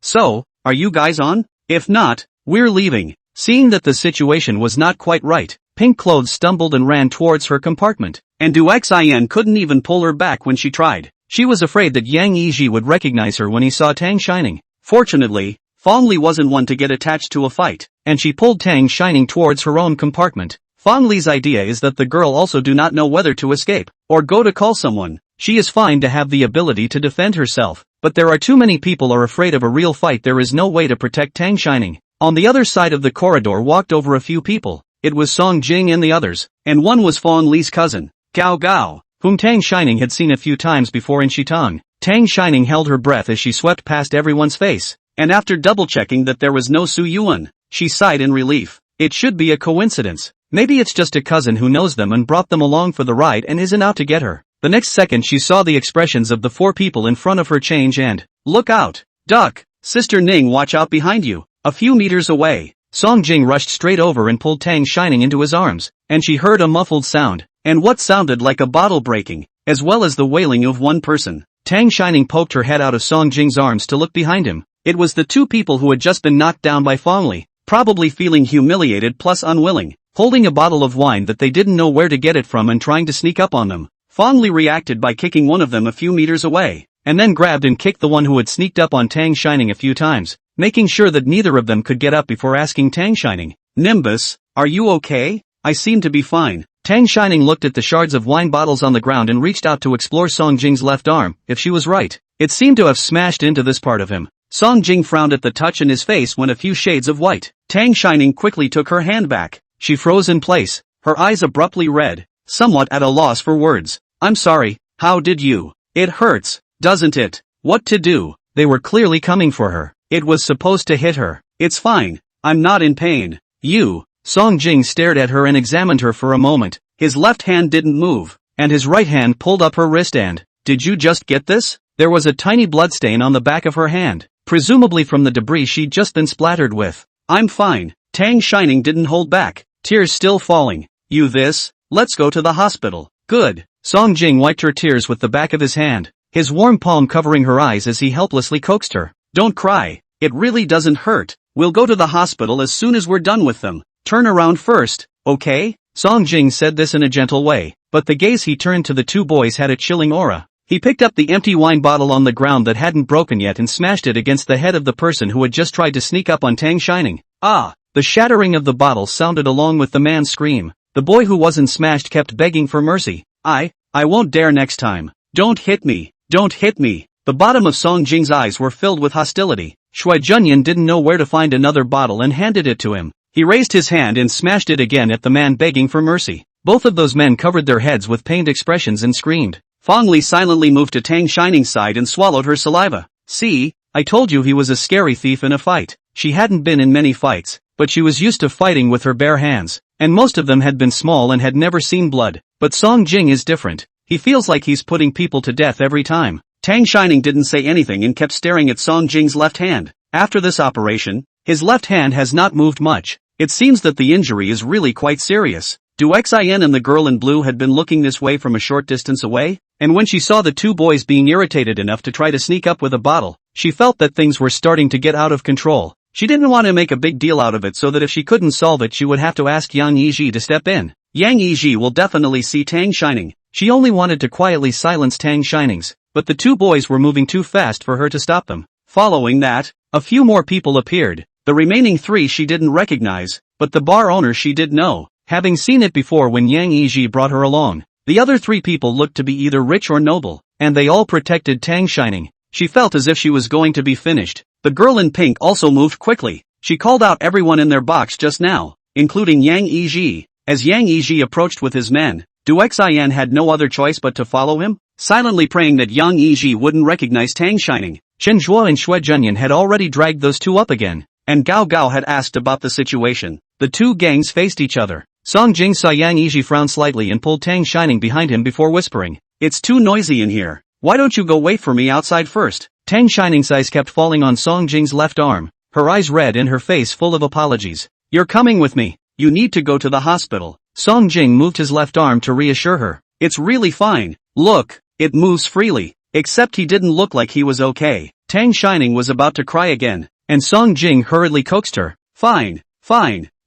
So, are you guys on? If not, we're leaving." Seeing that the situation was not quite right, Pink Clothes stumbled and ran towards her compartment, and Du Xin couldn't even pull her back when she tried. She was afraid that Yang Yiji would recognize her when he saw Tang Shining. Fortunately, Fong Li wasn't one to get attached to a fight, and she pulled Tang Shining towards her own compartment. Fong Li's idea is that the girl also do not know whether to escape, or go to call someone. She is fine to have the ability to defend herself, but there are too many people are afraid of a real fight. There is no way to protect Tang Shining. On the other side of the corridor walked over a few people. It was Song Jing and the others, and one was Fong Li's cousin, Gao Gao, whom Tang Shining had seen a few times before in Shitong. Tang Shining held her breath as she swept past everyone's face, and after double-checking that there was no Su Yuan, she sighed in relief. It should be a coincidence. Maybe it's just a cousin who knows them and brought them along for the ride and isn't out to get her. The next second she saw the expressions of the 4 people in front of her change and, "Look out! Duck! Sister Ning, watch out behind you!" A few meters away, Song Jing rushed straight over and pulled Tang Shining into his arms, and she heard a muffled sound, and what sounded like a bottle breaking, as well as the wailing of one person. Tang Shining poked her head out of Song Jing's arms to look behind him. It was the 2 people who had just been knocked down by Fong Li, probably feeling humiliated plus unwilling, holding a bottle of wine that they didn't know where to get it from and trying to sneak up on them. Fong Li reacted by kicking one of them a few meters away, and then grabbed and kicked the one who had sneaked up on Tang Shining a few times, making sure that neither of them could get up before asking Tang Shining, "Nimbus, are you okay?" "I seem to be fine." Tang Shining looked at the shards of wine bottles on the ground and reached out to explore Song Jing's left arm. If she was right, it seemed to have smashed into this part of him. Song Jing frowned at the touch and his face went a few shades of white. Tang Shining quickly took her hand back. She froze in place, her eyes abruptly red, somewhat at a loss for words. "I'm sorry, how did you? It hurts, doesn't it?" What to do? They were clearly coming for her. It was supposed to hit her. "It's fine, I'm not in pain." "You?" Song Jing stared at her and examined her for a moment. His left hand didn't move, and his right hand pulled up her wrist and, "Did you just get this?" There was a tiny bloodstain on the back of her hand, presumably from the debris she'd just been splattered with. "I'm fine." Tang Shining didn't hold back, tears still falling. "You this? Let's go to the hospital." "Good." Song Jing wiped her tears with the back of his hand, his warm palm covering her eyes as he helplessly coaxed her. "Don't cry, it really doesn't hurt. We'll go to the hospital as soon as we're done with them. Turn around first, okay?" Song Jing said this in a gentle way, but the gaze he turned to the 2 boys had a chilling aura. He picked up the empty wine bottle on the ground that hadn't broken yet and smashed it against the head of the person who had just tried to sneak up on Tang Shining. "Ah!" The shattering of the bottle sounded along with the man's scream. The boy who wasn't smashed kept begging for mercy. I won't dare next time. Don't hit me. Don't hit me." The bottom of Song Jing's eyes were filled with hostility. Shui Junyan didn't know where to find another bottle and handed it to him. He raised his hand and smashed it again at the man begging for mercy. Both of those men covered their heads with pained expressions and screamed. Fong Li silently moved to Tang Shining's side and swallowed her saliva. "See, I told you he was a scary thief in a fight." She hadn't been in many fights, but she was used to fighting with her bare hands, and most of them had been small and had never seen blood. But Song Jing is different. He feels like he's putting people to death every time. Tang Shining didn't say anything and kept staring at Song Jing's left hand. After this operation, his left hand has not moved much. It seems that the injury is really quite serious. Du Xin and the girl in blue had been looking this way from a short distance away, and when she saw the 2 boys being irritated enough to try to sneak up with a bottle, she felt that things were starting to get out of control. She didn't want to make a big deal out of it so that if she couldn't solve it she would have to ask Yang Yiji to step in. Yang Yiji will definitely see Tang Shining. She only wanted to quietly silence Tang Shining's, but the 2 boys were moving too fast for her to stop them. Following that, a few more people appeared. The remaining 3 she didn't recognize, but the bar owner she did know, having seen it before when Yang Yiji brought her along. The other 3 people looked to be either rich or noble, and they all protected Tang Shining. She felt as if she was going to be finished. The girl in pink also moved quickly. She called out everyone in their box just now, including Yang Yiji. As Yang Yiji approached with his men, Du Xin had no other choice but to follow him, silently praying that Yang Yiji wouldn't recognize Tang Shining. Chen Zhuo and Shui Junyan had already dragged those 2 up again, and Gao Gao had asked about the situation. The 2 gangs faced each other. Song Jing saw Yang Yiji frown slightly and pulled Tang Shining behind him before whispering, "It's too noisy in here. Why don't you go wait for me outside first?" Tang Shining's eyes kept falling on Song Jing's left arm, her eyes red and her face full of apologies. "You're coming with me. You need to go to the hospital." Song Jing moved his left arm to reassure her. "It's really fine. Look, it moves freely." Except he didn't look like he was okay. Tang Shining was about to cry again, and Song Jing hurriedly coaxed her. Fine.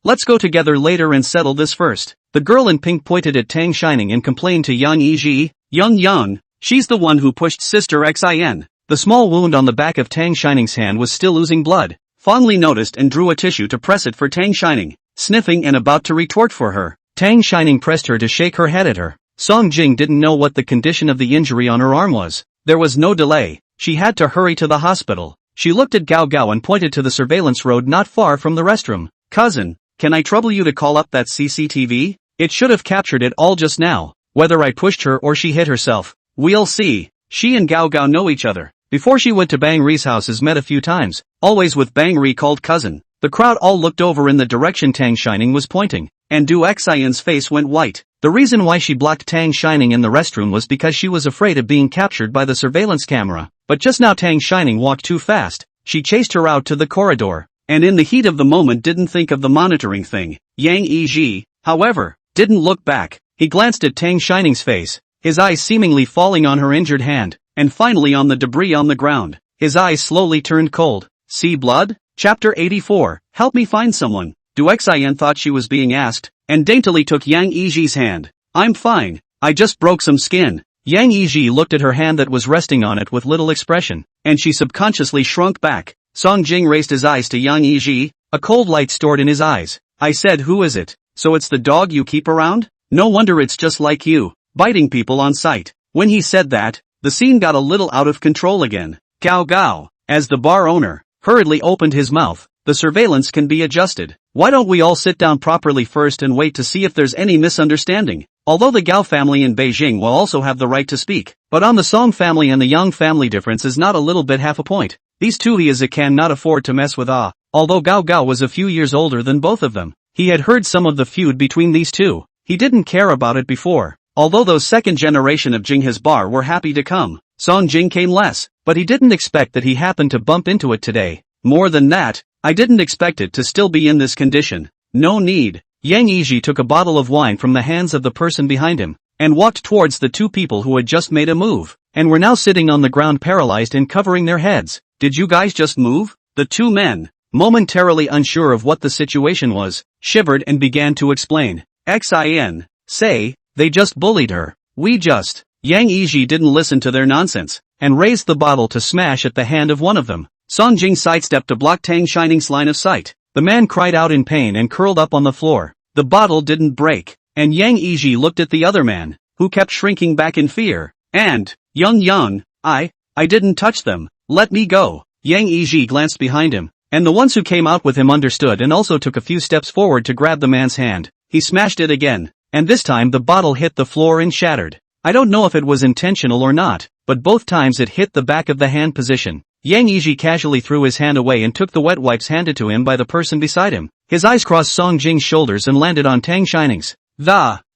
Let's go together later and settle this first." The girl in pink pointed at Tang Shining and complained to Yang Yiji. Yang, she's the one who pushed Sister Xin. The small wound on the back of Tang Shining's hand was still oozing blood. fondly noticed and drew a tissue to press it for Tang Shining, sniffing and about to retort for her. Tang Shining pressed her to shake her head at her. Song Jing didn't know what the condition of the injury on her arm was. There was no delay. She had to hurry to the hospital. She looked at Gao Gao and pointed to the surveillance road not far from the restroom. Cousin, can I trouble you to call up that CCTV? It should have captured it all just now. Whether I pushed her or she hit herself. We'll see. She and Gao Gao know each other. Before she went to Bang Ri's houses met a few times, always with Bang Ri called cousin. The crowd all looked over in the direction Tang Shining was pointing, and Du Xian's face went white. The reason why she blocked Tang Shining in the restroom was because she was afraid of being captured by the surveillance camera. But just now Tang Shining walked too fast. She chased her out to the corridor, and in the heat of the moment didn't think of the monitoring thing. Yang Yiji, however, didn't look back. He glanced at Tang Shining's face, his eyes seemingly falling on her injured hand, and finally on the debris on the ground. His eyes slowly turned cold. See blood? Chapter 84, Help me find someone. Du Xian thought she was being asked, and daintily took Yang Yiji's hand. I'm fine, I just broke some skin. Yang Yiji looked at her hand that was resting on it with little expression, and she subconsciously shrunk back. Song Jing raised his eyes to Yang Yiji, a cold light stored in his eyes. I said, who is it? So it's the dog you keep around? No wonder it's just like you, biting people on sight. When he said that, the scene got a little out of control again. Gao Gao, as the bar owner, hurriedly opened his mouth. The surveillance can be adjusted. Why don't we all sit down properly first and wait to see if there's any misunderstanding? Although the Gao family in Beijing will also have the right to speak, but on the Song family and the Yang family difference is not a little bit half a point. These two he cannot afford to mess with. Although Gao Gao was a few years older than both of them, he had heard some of the feud between these two. He didn't care about it before. Although those second generation of Jing his bar were happy to come, Song Jing came less, but he didn't expect that he happened to bump into it today. More than that, I didn't expect it to still be in this condition. No need. Yang Yiji took a bottle of wine from the hands of the person behind him, and walked towards the two people who had just made a move, and were now sitting on the ground paralyzed and covering their heads. Did you guys just move? The two men, momentarily unsure of what the situation was, shivered and began to explain. Xin, say, they just bullied her. Yang Yiji didn't listen to their nonsense, and raised the bottle to smash at the hand of one of them. Song Jing sidestepped to block Tang Shining's line of sight. The man cried out in pain and curled up on the floor. The bottle didn't break, and Yang Yiji looked at the other man, who kept shrinking back in fear. And, Yang, I didn't touch them, let me go. Yang Yiji glanced behind him, and the ones who came out with him understood and also took a few steps forward to grab the man's hand. He smashed it again, and this time the bottle hit the floor and shattered. I don't know if it was intentional or not, but both times it hit the back of the hand position. Yang Yiji casually threw his hand away and took the wet wipes handed to him by the person beside him. His eyes crossed Song Jing's shoulders and landed on Tang Shining's.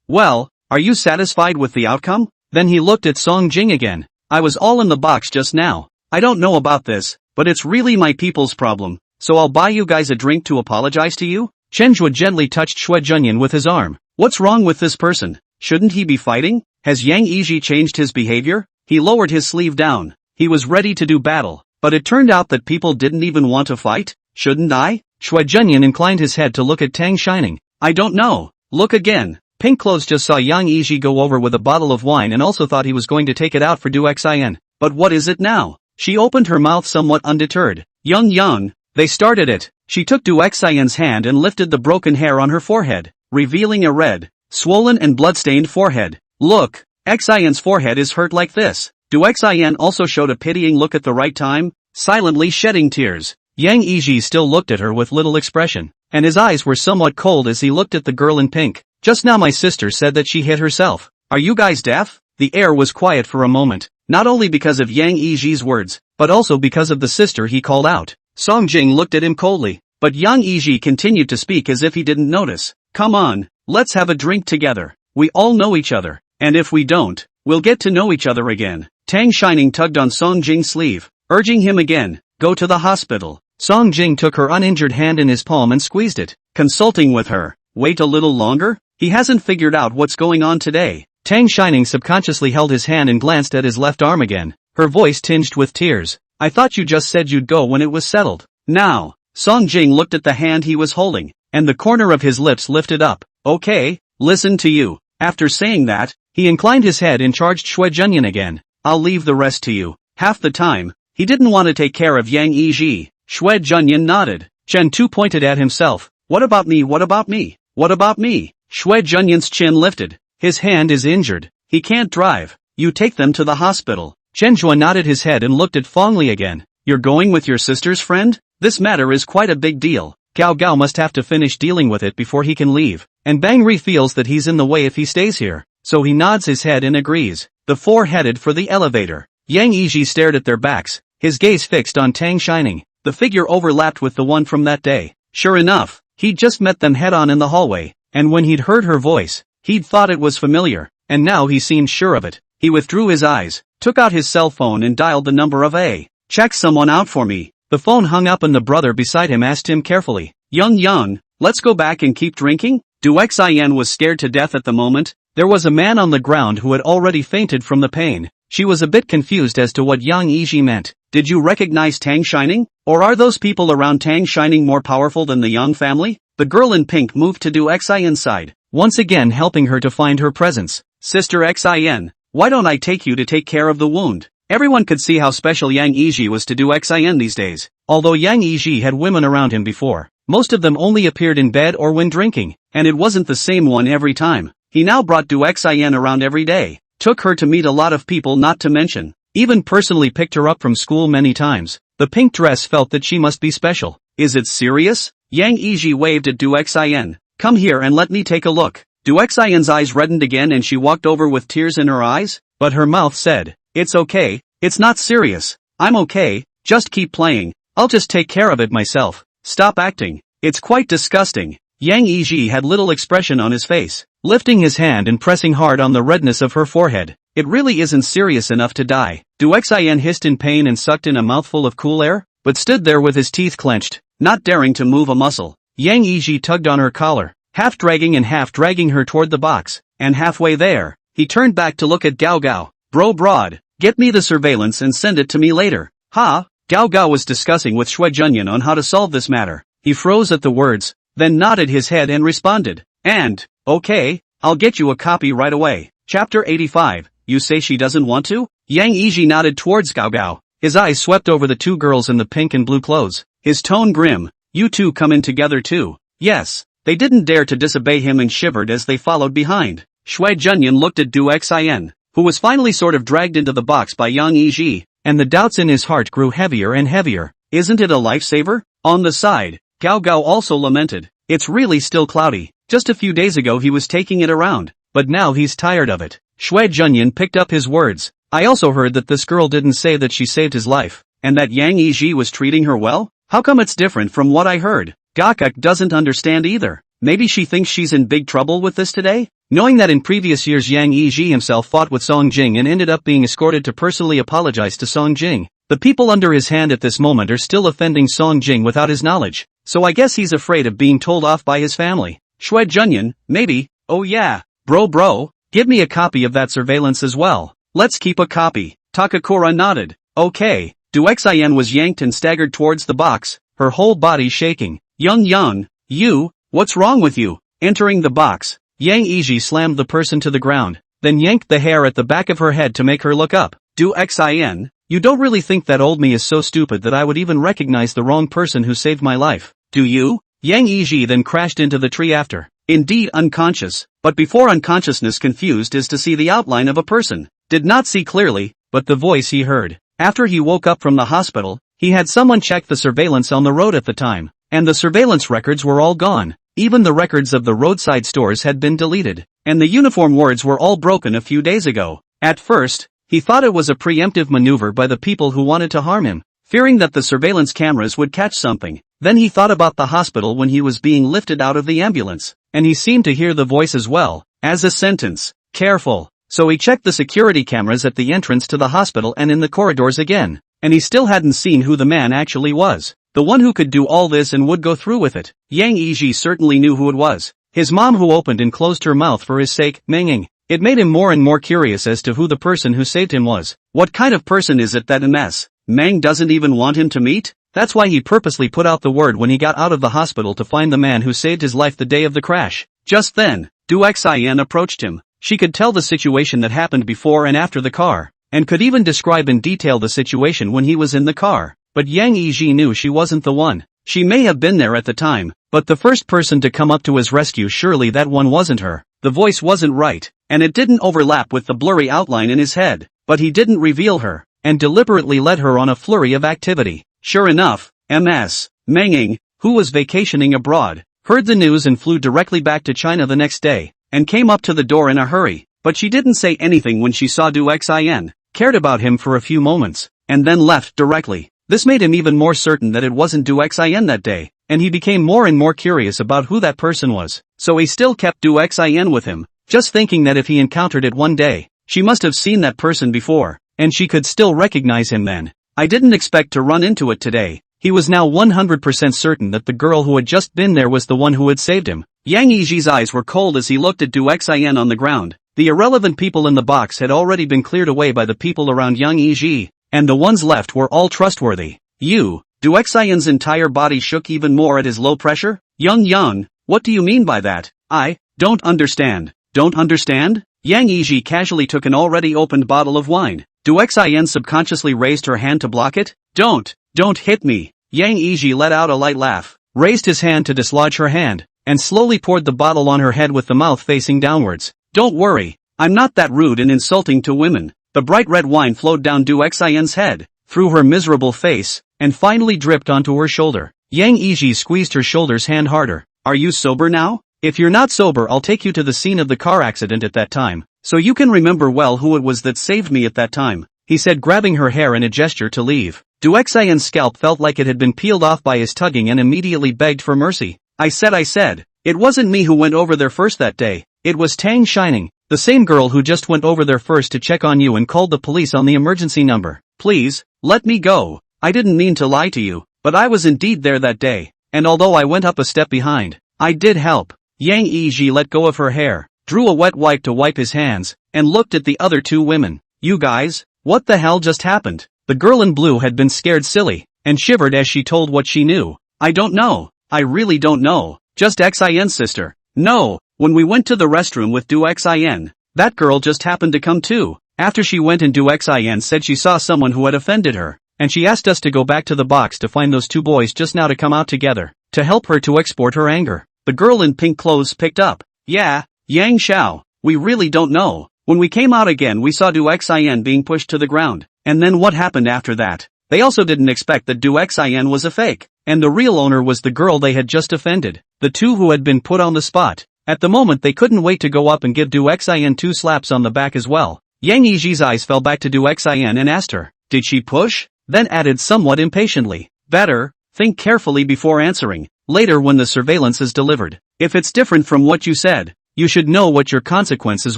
Well, are you satisfied with the outcome? Then he looked at Song Jing again. I was all in the box just now. I don't know about this, but it's really my people's problem, so I'll buy you guys a drink to apologize to you? Chen Zhuo gently touched Xue Junyan with his arm. What's wrong with this person? Shouldn't he be fighting? Has Yang Yiji changed his behavior? He lowered his sleeve down. He was ready to do battle. But it turned out that people didn't even want to fight? Shouldn't I? Xue Junyan inclined his head to look at Tang Shining. I don't know. Look again. Pink Clothes just saw Yang Yiji go over with a bottle of wine and also thought he was going to take it out for Du Xian. But what is it now? She opened her mouth somewhat undeterred. Yang, they started it. She took Du Xian's hand and lifted the broken hair on her forehead, revealing a red, swollen and blood-stained forehead. Look, Xian's forehead is hurt like this. Du Xian also showed a pitying look at the right time, silently shedding tears. Yang Yiji still looked at her with little expression, and his eyes were somewhat cold as he looked at the girl in pink. Just now my sister said that she hit herself. Are you guys deaf? The air was quiet for a moment, not only because of Yang Yiji's words, but also because of the sister he called out. Song Jing looked at him coldly, but Yang Yiji continued to speak as if he didn't notice. Come on, let's have a drink together. We all know each other, and if we don't, we'll get to know each other again. Tang Shining tugged on Song Jing's sleeve, urging him again, go to the hospital. Song Jing took her uninjured hand in his palm and squeezed it, consulting with her. Wait a little longer? He hasn't figured out what's going on today. Tang Shining subconsciously held his hand and glanced at his left arm again, her voice tinged with tears. I thought you just said you'd go when it was settled. Now, Song Jing looked at the hand he was holding, and the corner of his lips lifted up. Okay, listen to you. After saying that, he inclined his head and charged Xue Junyan again. I'll leave the rest to you. Half the time, he didn't want to take care of Yang Yiji. Shue Junyan nodded. Chen Tu pointed at himself. What about me? What about me? What about me? Shue Junyan's chin lifted. His hand is injured. He can't drive. You take them to the hospital. Chen Zhuo nodded his head and looked at Fong Li again. You're going with your sister's friend? This matter is quite a big deal. Gao Gao must have to finish dealing with it before he can leave. And Bang Ri feels that he's in the way if he stays here. So he nods his head and agrees. The four headed for the elevator. Yang Yiji stared at their backs, his gaze fixed on Tang Shining. The figure overlapped with the one from that day. Sure enough, he'd just met them head-on in the hallway, and when he'd heard her voice, he'd thought it was familiar, and now he seemed sure of it. He withdrew his eyes, took out his cell phone and dialed the number of A. Check someone out for me. The phone hung up and the brother beside him asked him carefully. Young, let's go back and keep drinking? Du Xin was scared to death at the moment. There was a man on the ground who had already fainted from the pain. She was a bit confused as to what Yang Yiji meant. Did you recognize Tang Shining? Or are those people around Tang Shining more powerful than the Yang family? The girl in pink moved to Du Xin's side, once again helping her to find her presence. Sister Xin, why don't I take you to take care of the wound? Everyone could see how special Yang Yiji was to Du Xin these days. Although Yang Yiji had women around him before, most of them only appeared in bed or when drinking, and it wasn't the same one every time. He now brought Du Xin around every day, took her to meet a lot of people, not to mention, even personally picked her up from school many times. The pink dress felt that she must be special. Is it serious? Yang Yiji waved at Du Xin. Come here and let me take a look. Du Xin's eyes reddened again and she walked over with tears in her eyes, but her mouth said, it's okay, it's not serious. I'm okay, just keep playing. I'll just take care of it myself. Stop acting. It's quite disgusting. Yang Yiji had little expression on his face, lifting his hand and pressing hard on the redness of her forehead. It really isn't serious enough to die. Du Xin hissed in pain and sucked in a mouthful of cool air, but stood there with his teeth clenched, not daring to move a muscle. Yang Yiji tugged on her collar, half dragging and half dragging her toward the box, and halfway there, he turned back to look at Gao Gao. Bro broad, get me the surveillance and send it to me later. Ha! Gao Gao was discussing with Shue Junyan on how to solve this matter. He froze at the words, then nodded his head and responded. And, okay, I'll get you a copy right away. Chapter 85, you say she doesn't want to? Yang Yiji nodded towards Gao Gao. His eyes swept over the two girls in the pink and blue clothes. His tone grim. You two come in together too. Yes. They didn't dare to disobey him and shivered as they followed behind. Shue Junyan looked at Du Xin, who was finally sort of dragged into the box by Yang Yiji, and the doubts in his heart grew heavier and heavier. Isn't it a lifesaver? On the side, Gao Gao also lamented. It's really still cloudy. Just a few days ago he was taking it around, but now he's tired of it. Shue Junyan picked up his words. I also heard that this girl didn't say that she saved his life, and that Yang Yiji was treating her well? How come it's different from what I heard? Gakuk doesn't understand either. Maybe she thinks she's in big trouble with this today? Knowing that in previous years Yang Yiji himself fought with Song Jing and ended up being escorted to personally apologize to Song Jing, the people under his hand at this moment are still offending Song Jing without his knowledge, so I guess he's afraid of being told off by his family. Shue Junyan, maybe. Oh yeah. Bro, give me a copy of that surveillance as well. Let's keep a copy. Takakura nodded. Okay. Du Xin was yanked and staggered towards the box, her whole body shaking. Young, you, what's wrong with you? Entering the box, Yang Yiji slammed the person to the ground, then yanked the hair at the back of her head to make her look up. Du Xin, you don't really think that old me is so stupid that I would even recognize the wrong person who saved my life, do you? Yang Yiji then crashed into the tree after, indeed unconscious, but before unconsciousness confused as to see the outline of a person. Did not see clearly, but the voice he heard. After he woke up from the hospital, he had someone check the surveillance on the road at the time, and the surveillance records were all gone. Even the records of the roadside stores had been deleted, and the uniform words were all broken a few days ago. At first, he thought it was a preemptive maneuver by the people who wanted to harm him, fearing that the surveillance cameras would catch something. Then he thought about the hospital when he was being lifted out of the ambulance, and he seemed to hear the voice as well, as a sentence, careful. So he checked the security cameras at the entrance to the hospital and in the corridors again, and he still hadn't seen who the man actually was. The one who could do all this and would go through with it. Yang Yiji certainly knew who it was. His mom who opened and closed her mouth for his sake, Menging. It made him more and more curious as to who the person who saved him was. What kind of person is it that MS Meng doesn't even want him to meet? That's why he purposely put out the word when he got out of the hospital to find the man who saved his life the day of the crash. Just then, Du Xin approached him. She could tell the situation that happened before and after the car, and could even describe in detail the situation when he was in the car. but Yang Yiji knew she wasn't the one. She may have been there at the time, but the first person to come up to his rescue, surely that one wasn't her. The voice wasn't right, and it didn't overlap with the blurry outline in his head, but he didn't reveal her, and deliberately led her on a flurry of activity. Sure enough, Ms. Menging, who was vacationing abroad, heard the news and flew directly back to China the next day, and came up to the door in a hurry, but she didn't say anything when she saw Du Xin, cared about him for a few moments, and then left directly. This made him even more certain that it wasn't Du Xin that day, and he became more and more curious about who that person was, so he still kept Du Xin with him, just thinking that if he encountered it one day, she must have seen that person before, and she could still recognize him then. I didn't expect to run into it today. He was now 100% certain that the girl who had just been there was the one who had saved him. Yang Yiji's eyes were cold as he looked at Du Xin on the ground. The irrelevant people in the box had already been cleared away by the people around Yang Yiji, and the ones left were all trustworthy. Du Xion's entire body shook even more at his low pressure. Yang, what do you mean by that? I don't understand. Don't understand? Yang Yiji casually took an already opened bottle of wine. Du Xian subconsciously raised her hand to block it. Don't hit me. Yang Yiji let out a light laugh, raised his hand to dislodge her hand, and slowly poured the bottle on her head with the mouth facing downwards. Don't worry, I'm not that rude and insulting to women. The bright red wine flowed down Du Xian's head, through her miserable face, and finally dripped onto her shoulder. Yang Yiji squeezed her shoulder's hand harder. Are you sober now? If you're not sober, I'll take you to the scene of the car accident at that time, so you can remember well who it was that saved me at that time, he said, grabbing her hair in a gesture to leave. Du Xian's scalp felt like it had been peeled off by his tugging and immediately begged for mercy. I said, it wasn't me who went over there first that day, it was Tang Shining, the same girl who just went over there first to check on you and called the police on the emergency number. Please, let me go. I didn't mean to lie to you, but I was indeed there that day, and although I went up a step behind, I did help. Yang Yiji let go of her hair, drew a wet wipe to wipe his hands, and looked at the other two women. You guys, what the hell just happened? The girl in blue had been scared silly, and shivered as she told what she knew. I don't know. I really don't know. Just Xian's sister. No, when we went to the restroom with Du Xin, that girl just happened to come too. After she went and Du Xin said she saw someone who had offended her, and she asked us to go back to the box to find those two boys just now to come out together, to help her to export her anger. The girl in pink clothes picked up. Yeah, Yang Xiao, we really don't know. When we came out again we saw Du Xin being pushed to the ground, and then what happened after that? They also didn't expect that Du Xin was a fake, and the real owner was the girl they had just offended, the two who had been put on the spot. At the moment they couldn't wait to go up and give Du Xin 2 slaps on the back as well. Yang Yiji's eyes fell back to Du Xin and asked her, did she push? Then added somewhat impatiently, better, think carefully before answering, later when the surveillance is delivered. If it's different from what you said, you should know what your consequences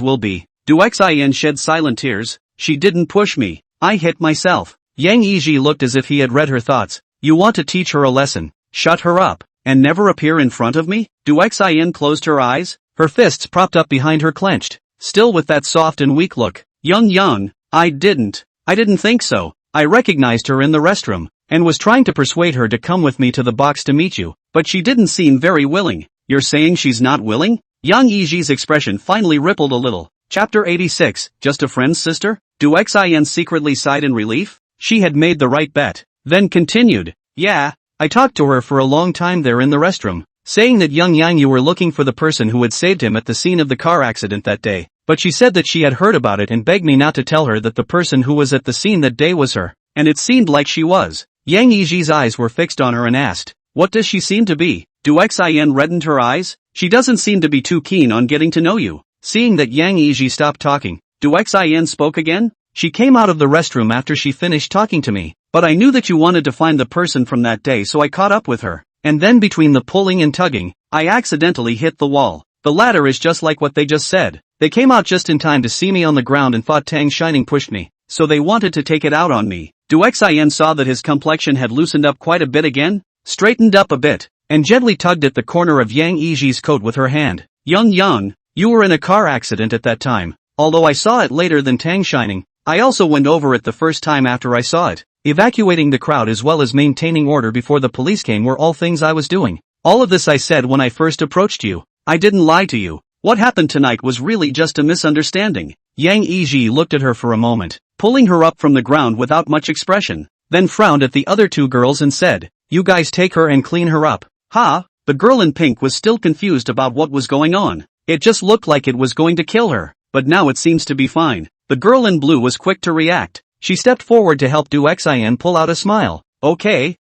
will be. Du Xin shed silent tears. She didn't push me, I hit myself. Yang Yiji looked as if he had read her thoughts. You want to teach her a lesson, shut her up, and never appear in front of me? Du Xin closed her eyes, her fists propped up behind her clenched, still with that soft and weak look. Young, I didn't think so. I recognized her in the restroom, and was trying to persuade her to come with me to the box to meet you, but she didn't seem very willing. You're saying she's not willing? Yang Yiji's expression finally rippled a little. Chapter 86, just a friend's sister? Du Xin secretly sighed in relief. She had made the right bet, then continued. Yeah, I talked to her for a long time there in the restroom, saying that Yang you were looking for the person who had saved him at the scene of the car accident that day, but she said that she had heard about it and begged me not to tell her that the person who was at the scene that day was her, and it seemed like she was. Yang Yiji's eyes were fixed on her and asked, what does she seem to be? Du Xin reddened her eyes. She doesn't seem to be too keen on getting to know you. Seeing that Yang Yiji stopped talking, Du Xin spoke again. She came out of the restroom after she finished talking to me, but I knew that you wanted to find the person from that day, so I caught up with her, and then between the pulling and tugging, I accidentally hit the wall. The latter is just like what they just said. They came out just in time to see me on the ground and thought Tang Shining pushed me, so they wanted to take it out on me. Du Xin saw that his complexion had loosened up quite a bit again, straightened up a bit, and gently tugged at the corner of Yang Yiji's coat with her hand. Young, you were in a car accident at that time. Although I saw it later than Tang Shining, I also went over it the first time after I saw it. Evacuating the crowd as well as maintaining order before the police came were all things I was doing. All of this I said when I first approached you. I didn't lie to you. What happened tonight was really just a misunderstanding. Yang Yiji looked at her for a moment, pulling her up from the ground without much expression. then frowned at the other two girls and said, "You guys take her and clean her up." Ha! The girl in pink was still confused about what was going on. It just looked like it was going to kill her, but now it seems to be fine. The girl in blue was quick to react. She stepped forward to help Du Xian pull out a smile. Okay,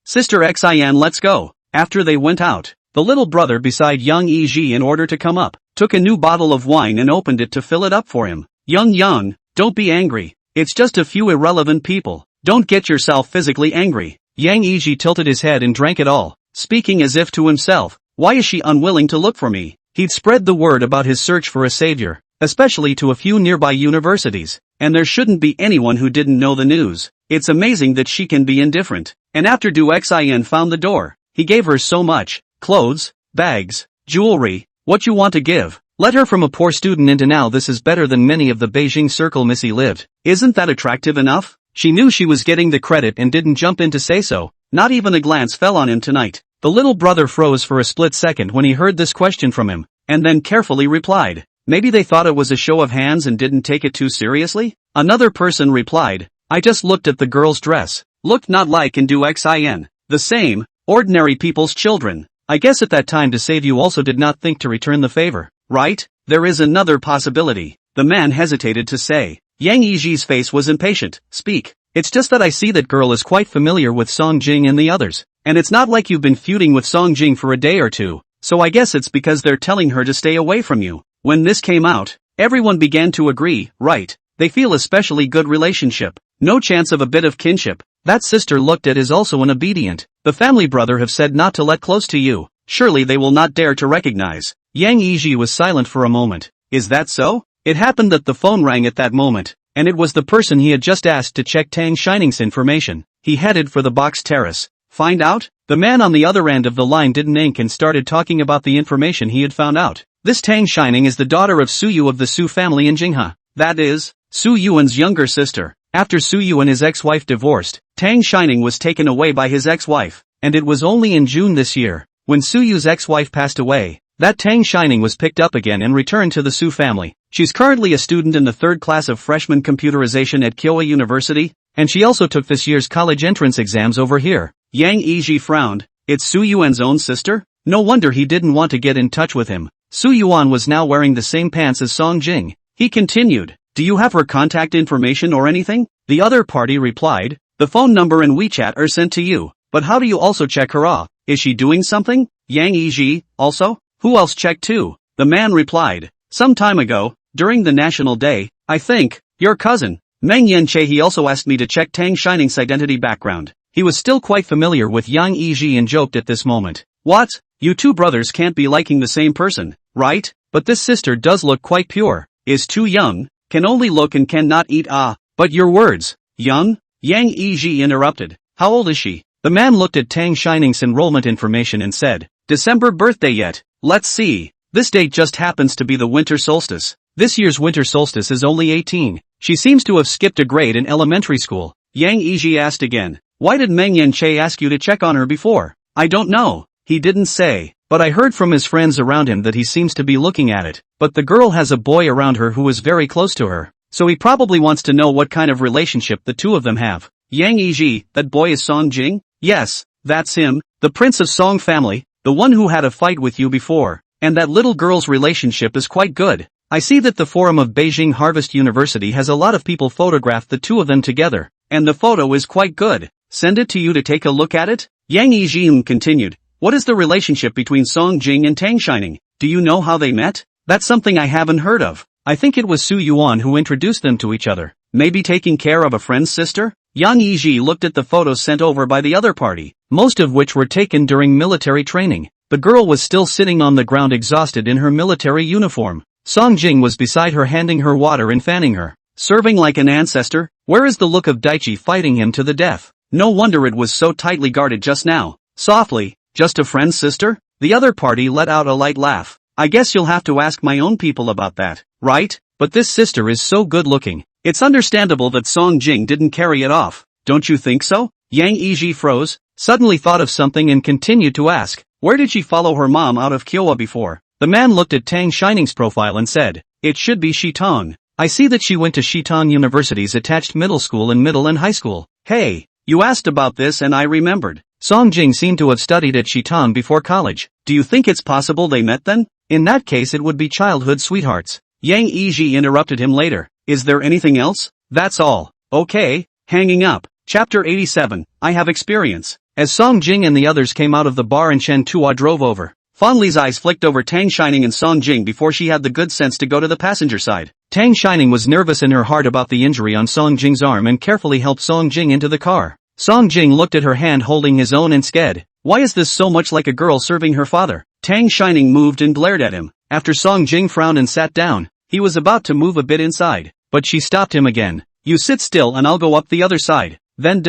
Sister Xian, let's go. After they went out, the little brother beside Yang Yiji, in order to come up, took a new bottle of wine and opened it to fill it up for him. Young, don't be angry. It's just a few irrelevant people. Don't get yourself physically angry. Yang Yiji tilted his head and drank it all, speaking as if to himself, why is she unwilling to look for me? He'd spread the word about his search for a savior, especially to a few nearby universities, and there shouldn't be anyone who didn't know the news. It's amazing that she can be indifferent. And after Du Xian found the door, he gave her so much: clothes, bags, jewelry, what you want to give. Let her from a poor student into now this is better than many of the Beijing circle Missy lived. Isn't that attractive enough? She knew she was getting the credit and didn't jump in to say so. Not even a glance fell on him tonight. The little brother froze for a split second when he heard this question from him, and then carefully replied. Maybe they thought it was a show of hands and didn't take it too seriously? Another person replied, I just looked at the girl's dress. Looked not like in Du Xian. The same, ordinary people's children. I guess at that time to save you also did not think to return the favor, right? There is another possibility. The man hesitated to say. Yang Yiji's face was impatient. Speak. It's just that I see that girl is quite familiar with Song Jing and the others. And it's not like you've been feuding with Song Jing for a day or two. So I guess it's because they're telling her to stay away from you. When this came out, everyone began to agree, right? They feel especially good relationship. No chance of a bit of kinship. That sister looked at is also an obedient. The family brother have said not to let close to you. Surely they will not dare to recognize. Yang Yiji was silent for a moment. Is that so? It happened that the phone rang at that moment, and it was the person he had just asked to check Tang Shining's information. He headed for the box terrace. Find out? The man on the other end of the line didn't ink and started talking about the information he had found out. This Tang Shining is the daughter of Su Yu of the Su family in Jinghe. That is, Su Yuan's younger sister. After Su Yu and his ex-wife divorced, Tang Shining was taken away by his ex-wife, and it was only in June this year, when Su Yu's ex-wife passed away, that Tang Shining was picked up again and returned to the Su family. She's currently a student in the third class of freshman computerization at Kyowa University, and she also took this year's college entrance exams over here. Yang Yiji frowned. It's Su Yuan's own sister? No wonder he didn't want to get in touch with him. Su Yuan was now wearing the same pants as Song Jing. He continued. Do you have her contact information or anything? The other party replied. The phone number and WeChat are sent to you, but how do you also check her off? Is she doing something? Yang Yiji, also? Who else checked too? The man replied. Some time ago, during the National Day, I think, your cousin, Meng Yanche, he also asked me to check Tang Shining's identity background. He was still quite familiar with Yang Yiji and joked at this moment. What? You two brothers can't be liking the same person, right? But this sister does look quite pure. Is too young, can only look and cannot eat. But your words, young? Yang Yiji interrupted. How old is she? The man looked at Tang Shining's enrollment information and said, December birthday yet? Let's see. This date just happens to be the winter solstice. This year's winter solstice is only 18. She seems to have skipped a grade in elementary school. Yang Yiji asked again. Why did Meng Yanche ask you to check on her before? I don't know. He didn't say, but I heard from his friends around him that he seems to be looking at it. But the girl has a boy around her who is very close to her, so he probably wants to know what kind of relationship the two of them have. Yang Yiji, that boy is Song Jing? Yes, that's him, the prince of Song family, the one who had a fight with you before, and that little girl's relationship is quite good. I see that the forum of Beijing Harvest University has a lot of people photographed the two of them together, and the photo is quite good. Send it to you to take a look at it? Yang Yiji continued. What is the relationship between Song Jing and Tang Shining? Do you know how they met? That's something I haven't heard of. I think it was Su Yuan who introduced them to each other. Maybe taking care of a friend's sister? Yang Yiji looked at the photos sent over by the other party, most of which were taken during military training. The girl was still sitting on the ground exhausted in her military uniform. Song Jing was beside her handing her water and fanning her. Serving like an ancestor? Where is the look of Daichi fighting him to the death? No wonder it was so tightly guarded just now. Softly. Just a friend's sister? The other party let out a light laugh. I guess you'll have to ask my own people about that, right? But this sister is so good looking. It's understandable that Song Jing didn't carry it off. Don't you think so? Yang Yiji froze, suddenly thought of something and continued to ask, where did she follow her mom out of Kyowa before? The man looked at Tang Shining's profile and said, it should be Shitong. I see that she went to Shitong University's attached middle school and middle and high school. Hey, you asked about this and I remembered. Song Jing seemed to have studied at Shitong before college. Do you think it's possible they met then? In that case it would be childhood sweethearts. Yang Yiji interrupted him later. Is there anything else? That's all. Okay, hanging up. Chapter 87, I have experience. As Song Jing and the others came out of the bar and Chen Tuo drove over, Fan Li's eyes flicked over Tang Shining and Song Jing before she had the good sense to go to the passenger side. Tang Shining was nervous in her heart about the injury on Song Jing's arm and carefully helped Song Jing into the car. Song Jing looked at her hand holding his own and said, "Why is this so much like a girl serving her father?" Tang Shining moved and glared at him. After Song Jing frowned and sat down, he was about to move a bit inside, but she stopped him again. "You sit still and I'll go up the other side." Then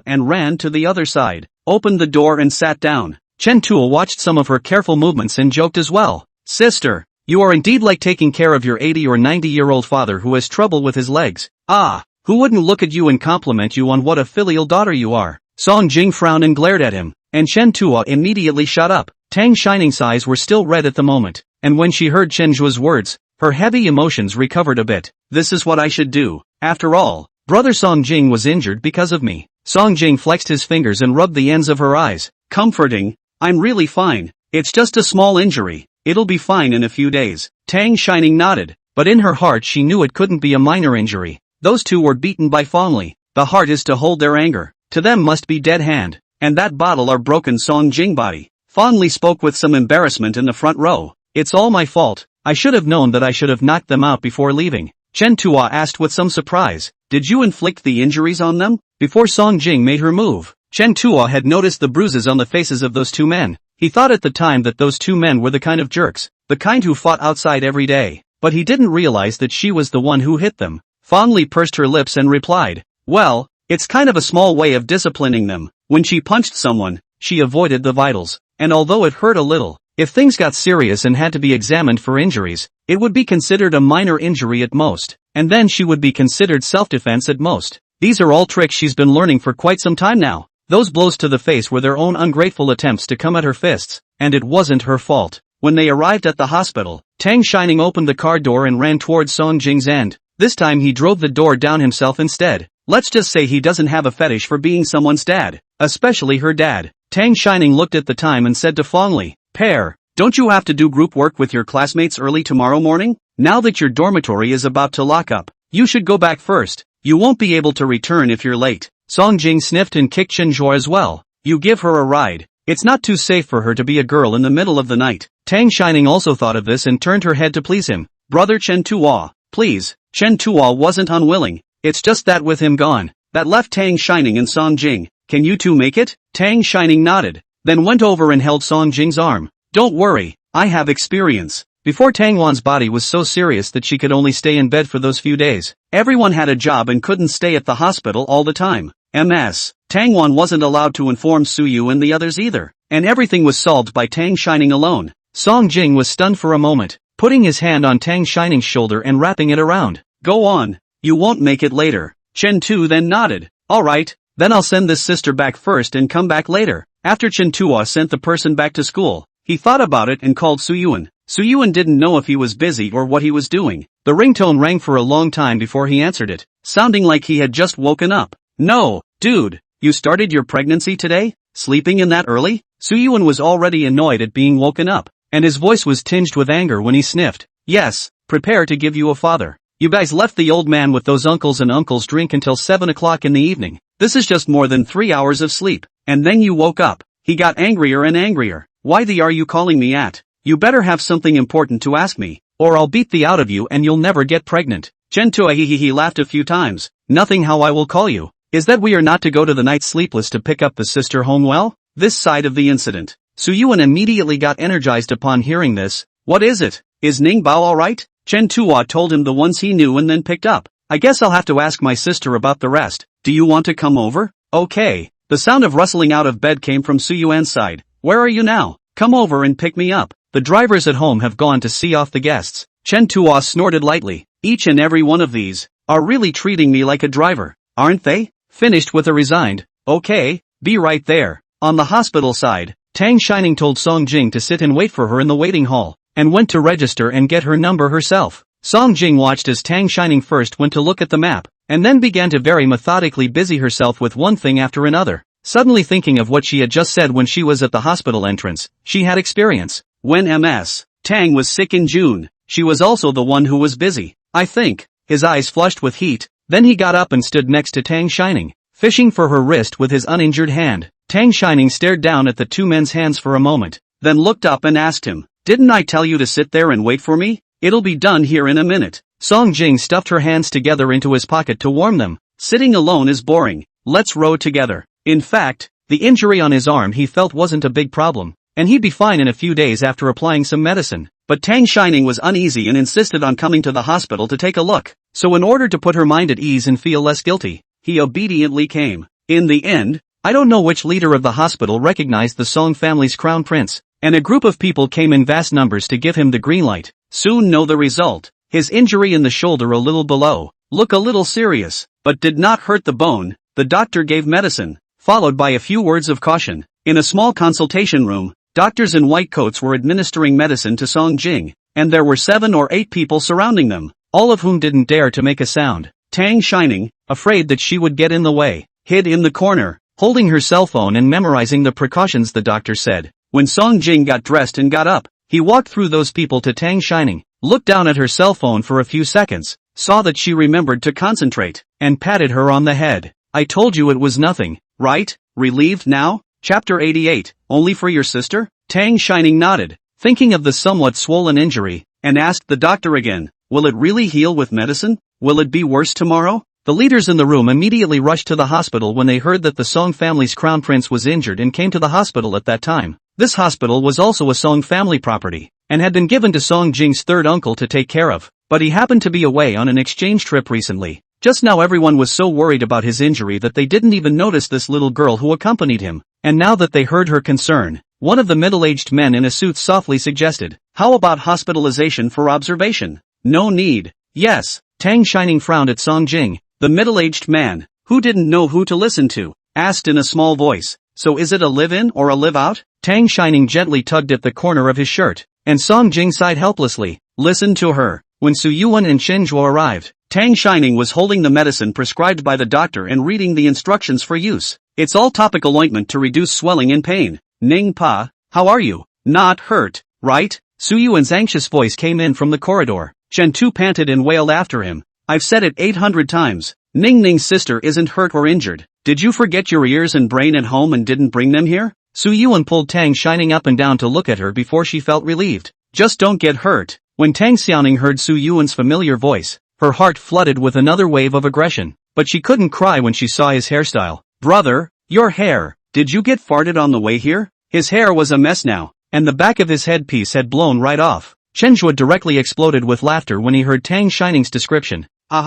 and ran to the other side, opened the door and sat down. Chen Tuo watched some of her careful movements and joked as well. "Sister, you are indeed like taking care of your 80 or 90-year-old father who has trouble with his legs. Ah, who wouldn't look at you and compliment you on what a filial daughter you are?" Song Jing frowned and glared at him, and Chen Tuo immediately shut up. Tang Shining's eyes were still red at the moment, and when she heard Chen Zhuo's words, her heavy emotions recovered a bit. "This is what I should do. After all, brother Song Jing was injured because of me." Song Jing flexed his fingers and rubbed the ends of her eyes. "Comforting. I'm really fine. It's just a small injury. It'll be fine in a few days." Tang Shining nodded, but in her heart she knew it couldn't be a minor injury. Those two were beaten by Fan Li. The heart is to hold their anger. To them must be dead hand, and that bottle are broken Song Jing body. Fan Li spoke with some embarrassment in the front row. "It's all my fault. I should have known that I should have knocked them out before leaving." Chen Tuo asked with some surprise, "Did you inflict the injuries on them?" Before Song Jing made her move, Chen Tuo had noticed the bruises on the faces of those two men. He thought at the time that those two men were the kind of jerks, the kind who fought outside every day, but he didn't realize that she was the one who hit them. Fan Li pursed her lips and replied, "Well, it's kind of a small way of disciplining them. When she punched someone, she avoided the vitals, and although it hurt a little, if things got serious and had to be examined for injuries, it would be considered a minor injury at most, and then she would be considered self-defense at most. These are all tricks she's been learning for quite some time now." Those blows to the face were their own ungrateful attempts to come at her fists, and it wasn't her fault. When they arrived at the hospital, Tang Shining opened the car door and ran towards Song Jing's end. This time he drove the door down himself instead. Let's just say he doesn't have a fetish for being someone's dad, especially her dad. Tang Shining looked at the time and said to Fan Li, "Pair, don't you have to do group work with your classmates early tomorrow morning? Now that your dormitory is about to lock up, you should go back first. You won't be able to return if you're late." Song Jing sniffed and kicked Chen Zhuo as well. "You give her a ride. It's not too safe for her to be a girl in the middle of the night." Tang Shining also thought of this and turned her head to please him. "Brother Chen Tuo, please." Chen Tuo wasn't unwilling. It's just that with him gone, that left Tang Shining and Song Jing. "Can you two make it?" Tang Shining nodded, then went over and held Song Jing's arm. "Don't worry, I have experience." Before Tang Wan's body was so serious that she could only stay in bed for those few days. Everyone had a job and couldn't stay at the hospital all the time. Tang Wan wasn't allowed to inform Suyu and the others either, and everything was solved by Tang Shining alone. Song Jing was stunned for a moment, putting his hand on Tang Shining's shoulder and wrapping it around. "Go on, you won't make it later." Chen Tu then nodded. "Alright, then I'll send this sister back first and come back later." After Chen Tuo sent the person back to school, he thought about it and called Suyuan. Suyuan didn't know if he was busy or what he was doing. The ringtone rang for a long time before he answered it, sounding like he had just woken up. "No, dude, you started your pregnancy today? Sleeping in that early?" Suyuan was already annoyed at being woken up, and his voice was tinged with anger when he sniffed. "Yes, prepare to give you a father. You guys left the old man with those uncles and uncles drink until 7 o'clock in the evening. This is just more than 3 hours of sleep, and then you woke up." He got angrier and angrier. "Why the are you calling me at? You better have something important to ask me, or I'll beat the out of you and you'll never get pregnant." Chen Tuahihihi laughed a few times. "Nothing how I will call you. Is that we are not to go to the night sleepless to pick up the sister home well?" This side of the incident. Suyuan immediately got energized upon hearing this. "What is it? Is Ning Bao alright?" Chen Tuo told him the ones he knew and then picked up. "I guess I'll have to ask my sister about the rest. Do you want to come over?" "Okay." The sound of rustling out of bed came from Suyuan's side. "Where are you now? Come over and pick me up. The drivers at home have gone to see off the guests." Chen Tuo snorted lightly. "Each and every one of these are really treating me like a driver, aren't they?" Finished with a resigned, "Okay, be right there." On the hospital side, Tang Shining told Song Jing to sit and wait for her in the waiting hall, and went to register and get her number herself. Song Jing watched as Tang Shining first went to look at the map, and then began to very methodically busy herself with one thing after another. Suddenly thinking of what she had just said when she was at the hospital entrance, she had experience. When Ms. Tang was sick in June, she was also the one who was busy. I think. His eyes flushed with heat, then he got up and stood next to Tang Shining, fishing for her wrist with his uninjured hand. Tang Shining stared down at the two men's hands for a moment, then looked up and asked him, "Didn't I tell you to sit there and wait for me? It'll be done here in a minute." Song Jing stuffed her hands together into his pocket to warm them. Sitting alone is boring. Let's row together. In fact, the injury on his arm he felt wasn't a big problem, and he'd be fine in a few days after applying some medicine. But Tang Shining was uneasy and insisted on coming to the hospital to take a look. So in order to put her mind at ease and feel less guilty, he obediently came. In the end, I don't know which leader of the hospital recognized the Song family's crown prince, and a group of people came in vast numbers to give him the green light. Soon know the result. His injury in the shoulder a little below, look a little serious, but did not hurt the bone. The doctor gave medicine, followed by a few words of caution. In a small consultation room, doctors in white coats were administering medicine to Song Jing, and there were 7 or 8 people surrounding them, all of whom didn't dare to make a sound. Tang Shining, afraid that she would get in the way, hid in the corner, holding her cell phone and memorizing the precautions the doctor said. When Song Jing got dressed and got up, he walked through those people to Tang Shining, looked down at her cell phone for a few seconds, saw that she remembered to concentrate, and patted her on the head. "I told you it was nothing, right? Relieved now?" Chapter 88, Only for your sister? Tang Shining nodded, thinking of the somewhat swollen injury, and asked the doctor again, "Will it really heal with medicine? Will it be worse tomorrow?" The leaders in the room immediately rushed to the hospital when they heard that the Song family's crown prince was injured and came to the hospital at that time. This hospital was also a Song family property, and had been given to Song Jing's third uncle to take care of, but he happened to be away on an exchange trip recently. Just now everyone was so worried about his injury that they didn't even notice this little girl who accompanied him, and now that they heard her concern, one of the middle-aged men in a suit softly suggested, "How about hospitalization for observation?" "No need." "Yes." Tang Shining frowned at Song Jing. The middle-aged man, who didn't know who to listen to, asked in a small voice, "So is it a live-in or a live-out?" Tang Shining gently tugged at the corner of his shirt, and Song Jing sighed helplessly. Listen to her. When Su Yuan and Chen Zhuo arrived, Tang Shining was holding the medicine prescribed by the doctor and reading the instructions for use. "It's all topical ointment to reduce swelling and pain." "Ning Pa, how are you? Not hurt, right?" Su Yuan's anxious voice came in from the corridor. Chen Tu panted and wailed after him. "I've said it 800 times. Ning Ning's sister isn't hurt or injured. Did you forget your ears and brain at home and didn't bring them here?" Su Yuan pulled Tang Shining up and down to look at her before she felt relieved. "Just don't get hurt." When Tang Xiaoning heard Su Yuan's familiar voice, her heart flooded with another wave of aggression, but she couldn't cry when she saw his hairstyle. "Brother, your hair, did you get farted on the way here?" His hair was a mess now, and the back of his headpiece had blown right off. Chen Zhuo directly exploded with laughter when he heard Tang Shining's description. I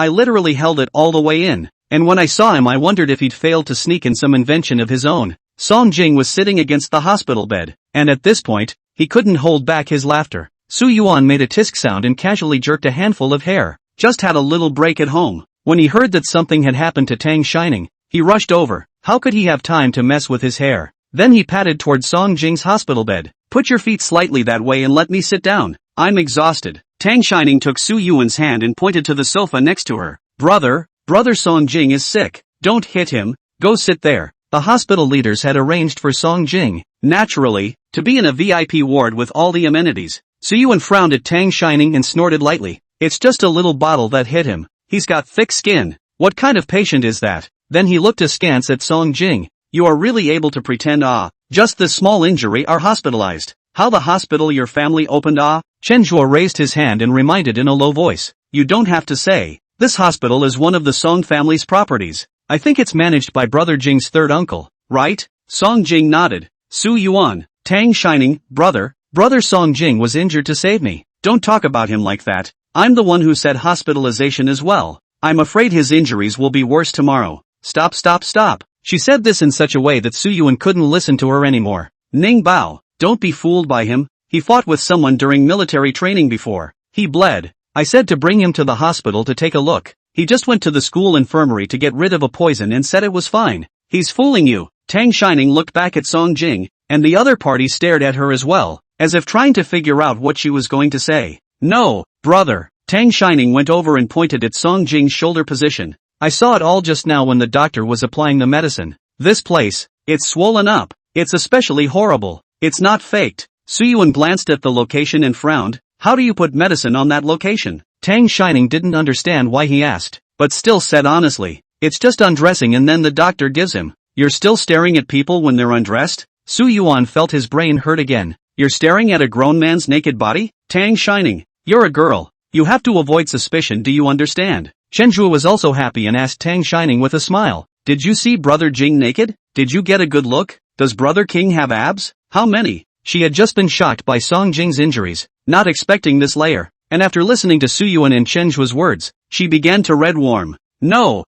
literally held it all the way in, and when I saw him I wondered if he'd failed to sneak in some invention of his own. Song Jing was sitting against the hospital bed, and at this point, he couldn't hold back his laughter. Su Yuan made a tisk sound and casually jerked a handful of hair. Just had a little break at home. When he heard that something had happened to Tang Shining, he rushed over. How could he have time to mess with his hair? Then he patted toward Song Jing's hospital bed. "Put your feet slightly that way and let me sit down. I'm exhausted." Tang Shining took Su Yuan's hand and pointed to the sofa next to her. Brother Song Jing is sick. Don't hit him. Go sit there." The hospital leaders had arranged for Song Jing, naturally, to be in a VIP ward with all the amenities. Su Yuan frowned at Tang Shining and snorted lightly. "It's just a little bottle that hit him. He's got thick skin. What kind of patient is that?" Then he looked askance at Song Jing. "You are really able to pretend just this small injury are hospitalized. How the hospital your family opened Chen Zhuo raised his hand and reminded in a low voice. "You don't have to say. This hospital is one of the Song family's properties. I think it's managed by Brother Jing's third uncle, right?" Song Jing nodded. "Su Yuan, Tang Shining, brother Song Jing was injured to save me. Don't talk about him like that. I'm the one who said hospitalization as well. I'm afraid his injuries will be worse tomorrow." Stop. She said this in such a way that Su Yuan couldn't listen to her anymore. "Ning Bao, don't be fooled by him. He fought with someone during military training before. He bled. I said to bring him to the hospital to take a look. He just went to the school infirmary to get rid of a poison and said it was fine. He's fooling you. Tang Shining looked back at Song Jing, and the other party stared at her as well, as if trying to figure out what she was going to say. No, brother. Tang Shining went over and pointed at Song Jing's shoulder position. I saw it all just now when the doctor was applying the medicine. This place, it's swollen up. It's especially horrible. It's not faked. Suyuan glanced at the location and frowned. How do you put medicine on that location? Tang Shining didn't understand why he asked, but still said honestly, it's just undressing and then the doctor gives him. You're still staring at people when they're undressed? Suyuan felt his brain hurt again. You're staring at a grown man's naked body? Tang Shining, you're a girl. You have to avoid suspicion, do you understand? Chenju was also happy and asked Tang Shining with a smile. Did you see Brother Jing naked? Did you get a good look? Does Brother King have abs? How many? She had just been shocked by Song Jing's injuries, not expecting this layer, and after listening to Suyuan and Chenju's words, she began to red warm. No,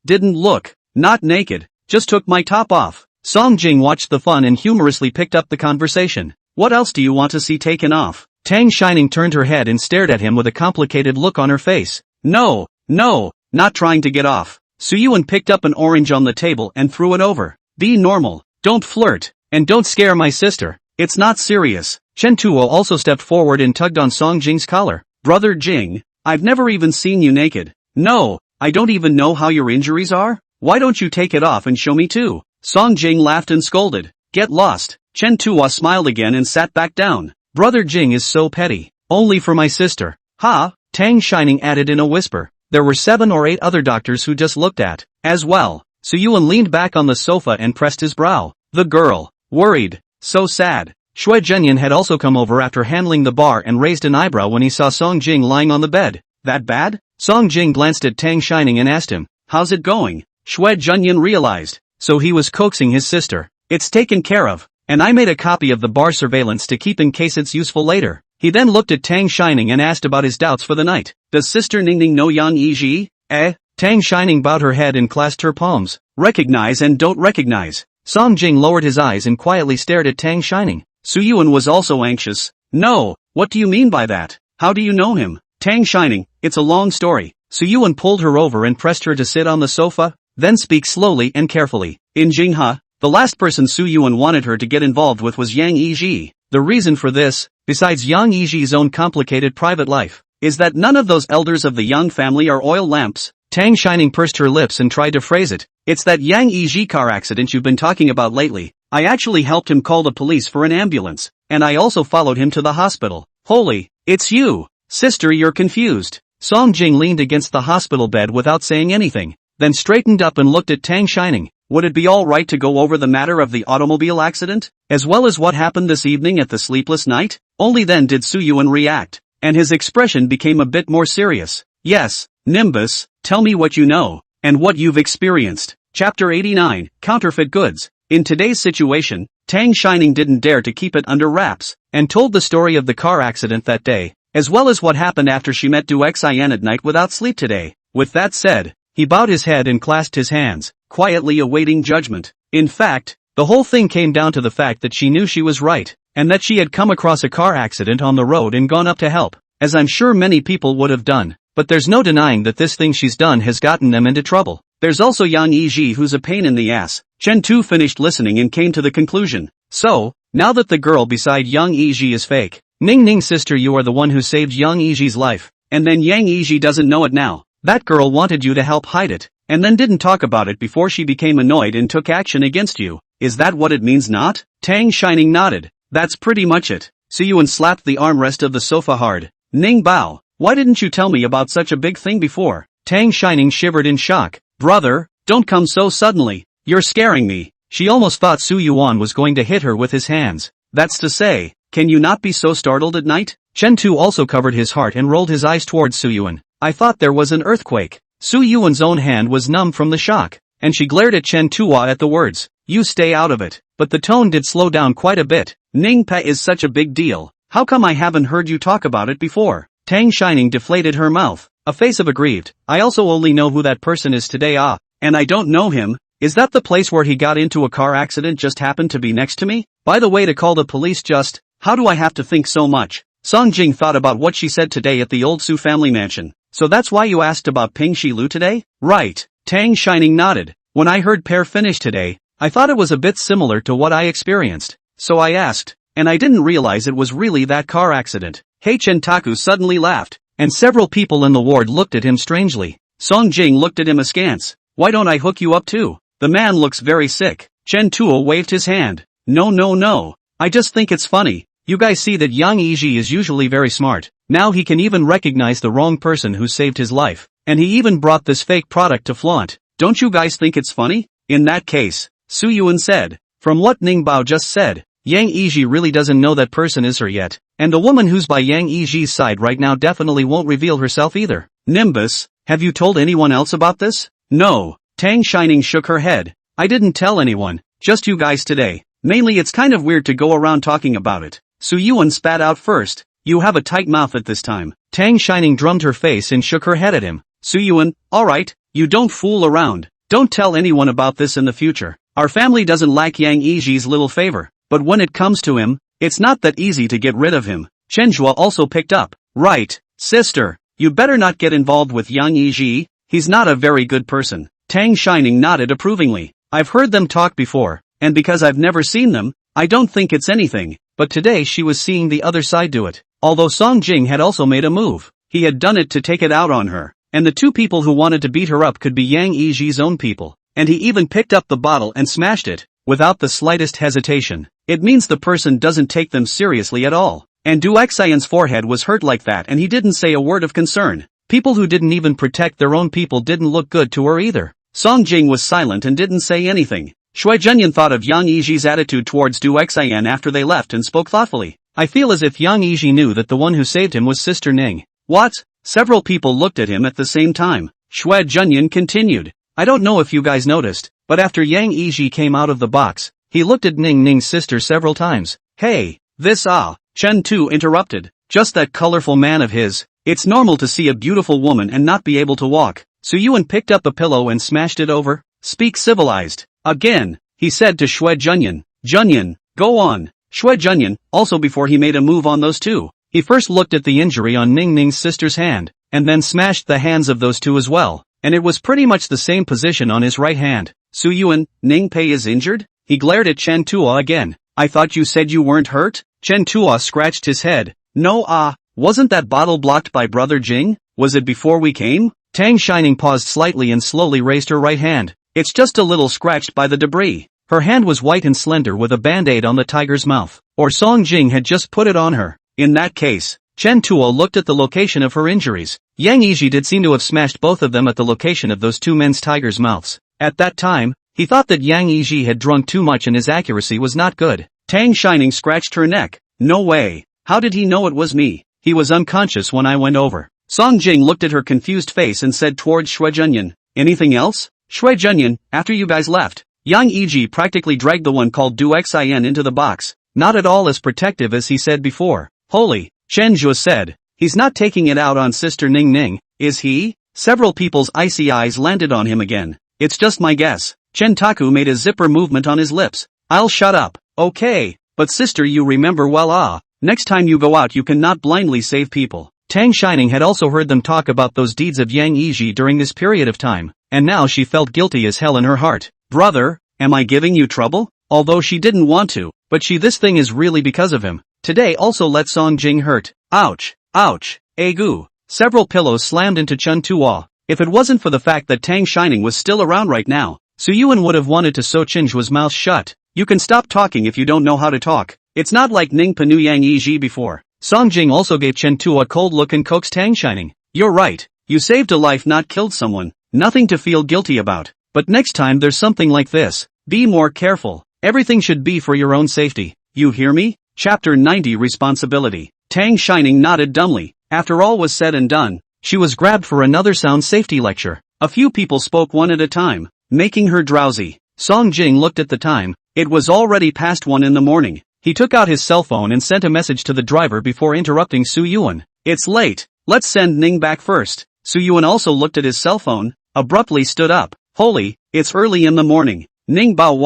didn't look, not naked, just took my top off. Song Jing watched the fun and humorously picked up the conversation. What else do you want to see taken off? Tang Shining turned her head and stared at him with a complicated look on her face. No, not trying to get off. Suyuan picked up an orange on the table and threw it over. Be normal, don't flirt, and don't scare my sister. It's not serious. Chen Tuo also stepped forward and tugged on Song Jing's collar. Brother Jing, I've never even seen you naked. No, I don't even know how your injuries are. Why don't you take it off and show me too? Song Jing laughed and scolded. Get lost. Chen Tuo smiled again and sat back down. Brother Jing is so petty. Only for my sister. Ha, Tang Shining added in a whisper. There were 7 or 8 other doctors who just looked at, as well. Suyuan leaned back on the sofa and pressed his brow. The girl, worried, so sad. Shui Zhenyan had also come over after handling the bar and raised an eyebrow when he saw Song Jing lying on the bed. That bad? Song Jing glanced at Tang Shining and asked him, how's it going? Shui Zhenyan realized, so he was coaxing his sister. It's taken care of, and I made a copy of the bar surveillance to keep in case it's useful later. He then looked at Tang Shining and asked about his doubts for the night. Does Sister Ningning know Yang Yiji? Tang Shining bowed her head and clasped her palms. Recognize and don't recognize. Song Jing lowered his eyes and quietly stared at Tang Shining. Suyuan was also anxious. No, what do you mean by that? How do you know him? Tang Shining, it's a long story. Suyuan pulled her over and pressed her to sit on the sofa, then speak slowly and carefully. In Jinghe, the last person Suyuan wanted her to get involved with was Yang Yiji. The reason for this, besides Yang Yiji's own complicated private life, is that none of those elders of the Yang family are oil lamps. Tang Shining pursed her lips and tried to phrase it. It's that Yang Yiji car accident you've been talking about lately. I actually helped him call the police for an ambulance, and I also followed him to the hospital. Holy, it's you! Sister, you're confused. Song Jing leaned against the hospital bed without saying anything, then straightened up and looked at Tang Shining. Would it be all right to go over the matter of the automobile accident, as well as what happened this evening at the sleepless night? Only then did Suyuan react, and his expression became a bit more serious. Yes, Nimbus, tell me what you know, and what you've experienced. Chapter 89, Counterfeit Goods. In today's situation, Tang Shining didn't dare to keep it under wraps, and told the story of the car accident that day, as well as what happened after she met Du Xian at night without sleep today. With that said, he bowed his head and clasped his hands, quietly awaiting judgment. In fact, the whole thing came down to the fact that she knew she was right, and that she had come across a car accident on the road and gone up to help, as I'm sure many people would have done. But there's no denying that this thing she's done has gotten them into trouble. There's also Yang Yiji who's a pain in the ass. Chen Tu finished listening and came to the conclusion. So, now that the girl beside Yang Yiji is fake, Ning Ning sister, you are the one who saved Yang Yiji's life, and then Yang Yiji doesn't know it now. That girl wanted you to help hide it, and then didn't talk about it before she became annoyed and took action against you. Is that what it means? Not? Tang Shining nodded. That's pretty much it. Suyuan slapped the armrest of the sofa hard. Ning Bao, why didn't you tell me about such a big thing before? Tang Shining shivered in shock. Brother, don't come so suddenly. You're scaring me. She almost thought Suyuan was going to hit her with his hands. That's to say, can you not be so startled at night? Chen Tu also covered his heart and rolled his eyes towards Suyuan. I thought there was an earthquake. Suyuan's own hand was numb from the shock, and she glared at Chen Tua at the words. You stay out of it. But the tone did slow down quite a bit. Ning Pe is such a big deal. How come I haven't heard you talk about it before? Tang Shining deflated her mouth, a face of aggrieved. I also only know who that person is today. And I don't know him. Is that the place where he got into a car accident just happened to be next to me? By the way, to call the police just, how do I have to think so much? Song Jing thought about what she said today at the old Su family mansion. So that's why you asked about Ping Shi Lu today? Right. Tang Shining nodded. When I heard Pear finish today, I thought it was a bit similar to what I experienced. So I asked, and I didn't realize it was really that car accident. Chentaku suddenly laughed, and several people in the ward looked at him strangely. Song Jing looked at him askance. Why don't I hook you up too? The man looks very sick. Chen Tuo waved his hand. No. I just think it's funny. You guys see that Yang Yiji is usually very smart. Now he can even recognize the wrong person who saved his life. And he even brought this fake product to flaunt. Don't you guys think it's funny? In that case, Su Yuan said. From what Ning Bao just said, Yang Yiji really doesn't know that person is her yet. And the woman who's by Yang Yiji's side right now definitely won't reveal herself either. Nimbus, have you told anyone else about this? No. Tang Shining shook her head. I didn't tell anyone, just you guys today. Mainly it's kind of weird to go around talking about it. Su Yuan spat out first. You have a tight mouth at this time. Tang Shining drummed her face and shook her head at him. Su Yuan, alright, you don't fool around. Don't tell anyone about this in the future. Our family doesn't like Yang Yiji's little favor, but when it comes to him, it's not that easy to get rid of him. Chen Zhuo also picked up. Right, sister, you better not get involved with Yang Yiji, he's not a very good person. Tang Shining nodded approvingly. I've heard them talk before, and because I've never seen them, I don't think it's anything, but today she was seeing the other side do it. Although Song Jing had also made a move, he had done it to take it out on her, and the two people who wanted to beat her up could be Yang Yiji's own people, and he even picked up the bottle and smashed it, without the slightest hesitation. It means the person doesn't take them seriously at all. And Du Xian's forehead was hurt like that and he didn't say a word of concern. People who didn't even protect their own people didn't look good to her either. Song Jing was silent and didn't say anything. Shui Zhenyan thought of Yang Yiji's attitude towards Du Xian after they left and spoke thoughtfully. I feel as if Yang Yiji knew that the one who saved him was Sister Ning. What? Several people looked at him at the same time. Shui Zhenyan continued. I don't know if you guys noticed, but after Yang Yiji came out of the box, he looked at Ning Ning's sister several times. Hey, this Chen Tu interrupted. Just that colorful man of his. It's normal to see a beautiful woman and not be able to walk. Su Yuan picked up a pillow and smashed it over. Speak civilized. Again, he said to Shui Zhenyan. Zhenyan, go on. Shui Zhenyan, also before he made a move on those two, he first looked at the injury on Ning Ning's sister's hand, and then smashed the hands of those two as well, and it was pretty much the same position on his right hand. Su Yuan, Ning Pei is injured? He glared at Chen Tuo again. I thought you said you weren't hurt? Chen Tuo scratched his head. No, wasn't that bottle blocked by Brother Jing? Was it before we came? Tang Shining paused slightly and slowly raised her right hand. It's just a little scratched by the debris. Her hand was white and slender with a band-aid on the tiger's mouth. Or Song Jing had just put it on her. In that case, Chen Tuo looked at the location of her injuries. Yang Yiji did seem to have smashed both of them at the location of those two men's tigers' mouths. At that time, he thought that Yang Yiji had drunk too much and his accuracy was not good. Tang Shining scratched her neck. No way. How did he know it was me? He was unconscious when I went over. Song Jing looked at her confused face and said towards Shui Zhenyan. Anything else? Shui Zhenyan, after you guys left, Yang Yiji practically dragged the one called Du Xian into the box. Not at all as protective as he said before. Holy, Chen Zhuo said. He's not taking it out on Sister Ning Ning, is he? Several people's icy eyes landed on him again. It's just my guess. Chen Taku made a zipper movement on his lips. I'll shut up. Okay, but sister, you remember well next time you go out you cannot blindly save people. Tang Shining had also heard them talk about those deeds of Yang Yiji during this period of time, and now she felt guilty as hell in her heart. Brother, am I giving you trouble? Although she didn't want to, but this thing is really because of him. Today also let Song Jing hurt. Ouch, ouch, agu. Several pillows slammed into Chen Tuo. If it wasn't for the fact that Tang Shining was still around right now, Su Yuan would have wanted to sew Chen Zhuo's mouth shut. You can stop talking if you don't know how to talk. It's not like Ning Pa knew Yang Yiji before. Song Jing also gave Chen Tuo a cold look and coaxed Tang Shining. You're right. You saved a life, not killed someone. Nothing to feel guilty about. But next time there's something like this, be more careful. Everything should be for your own safety. You hear me? Chapter 90 Responsibility. Tang Shining nodded dumbly. After all was said and done, she was grabbed for another sound safety lecture. A few people spoke one at a time, making her drowsy. Song Jing looked at the time. It was already past 1 in the morning. He took out his cell phone and sent a message to the driver before interrupting Su Yuan. It's late. Let's send Ning back first. Su Yuan also looked at his cell phone, abruptly stood up. Holy, it's early in the morning. Ning Bao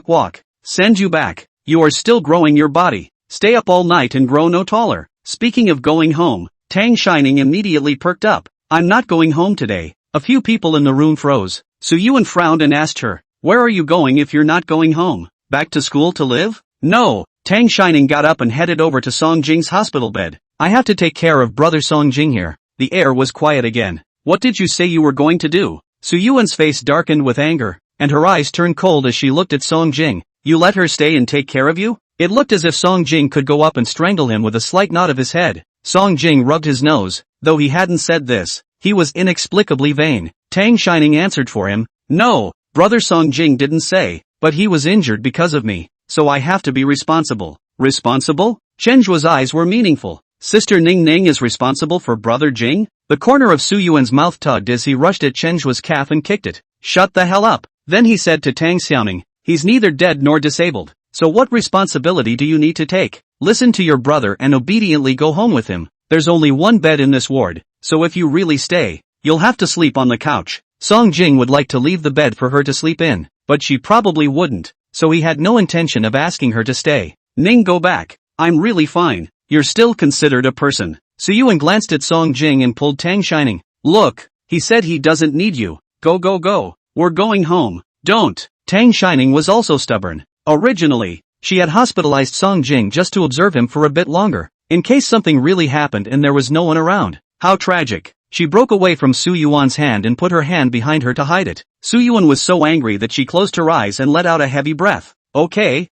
walk. Send you back. You are still growing your body. Stay up all night and grow no taller. Speaking of going home, Tang Shining immediately perked up. I'm not going home today. A few people in the room froze. Su Yuan frowned and asked her, "Where are you going if you're not going home? Back to school to live?" "No." Tang Shining got up and headed over to Song Jing's hospital bed. "I have to take care of brother Song Jing here." The air was quiet again. "What did you say you were going to do?" Su Yuan's face darkened with anger, and her eyes turned cold as she looked at Song Jing. "You let her stay and take care of you?" It looked as if Song Jing could go up and strangle him with a slight nod of his head. Song Jing rubbed his nose, though he hadn't said this. He was inexplicably vain. Tang Shining answered for him, "No, brother Song Jing didn't say, but he was injured because of me, so I have to be responsible." "Responsible?" Chen Zhuo's eyes were meaningful. "Sister Ning Ning is responsible for brother Jing?" The corner of Su Yuan's mouth tugged as he rushed at Chen Zhuo's calf and kicked it. "Shut the hell up." Then he said to Tang Xiaoning, "He's neither dead nor disabled, so what responsibility do you need to take? Listen to your brother and obediently go home with him. There's only one bed in this ward, so if you really stay, you'll have to sleep on the couch." Song Jing would like to leave the bed for her to sleep in, but she probably wouldn't, so he had no intention of asking her to stay. "Ning, go back. I'm really fine. You're still considered a person." Su Yuan glanced at Song Jing and pulled Tang Shining. "Look, he said he doesn't need you. Go go go. We're going home." "Don't." Tang Shining was also stubborn. Originally, she had hospitalized Song Jing just to observe him for a bit longer, in case something really happened and there was no one around. How tragic. She broke away from Su Yuan's hand and put her hand behind her to hide it. Su Yuan was so angry that she closed her eyes and let out a heavy breath. Okay,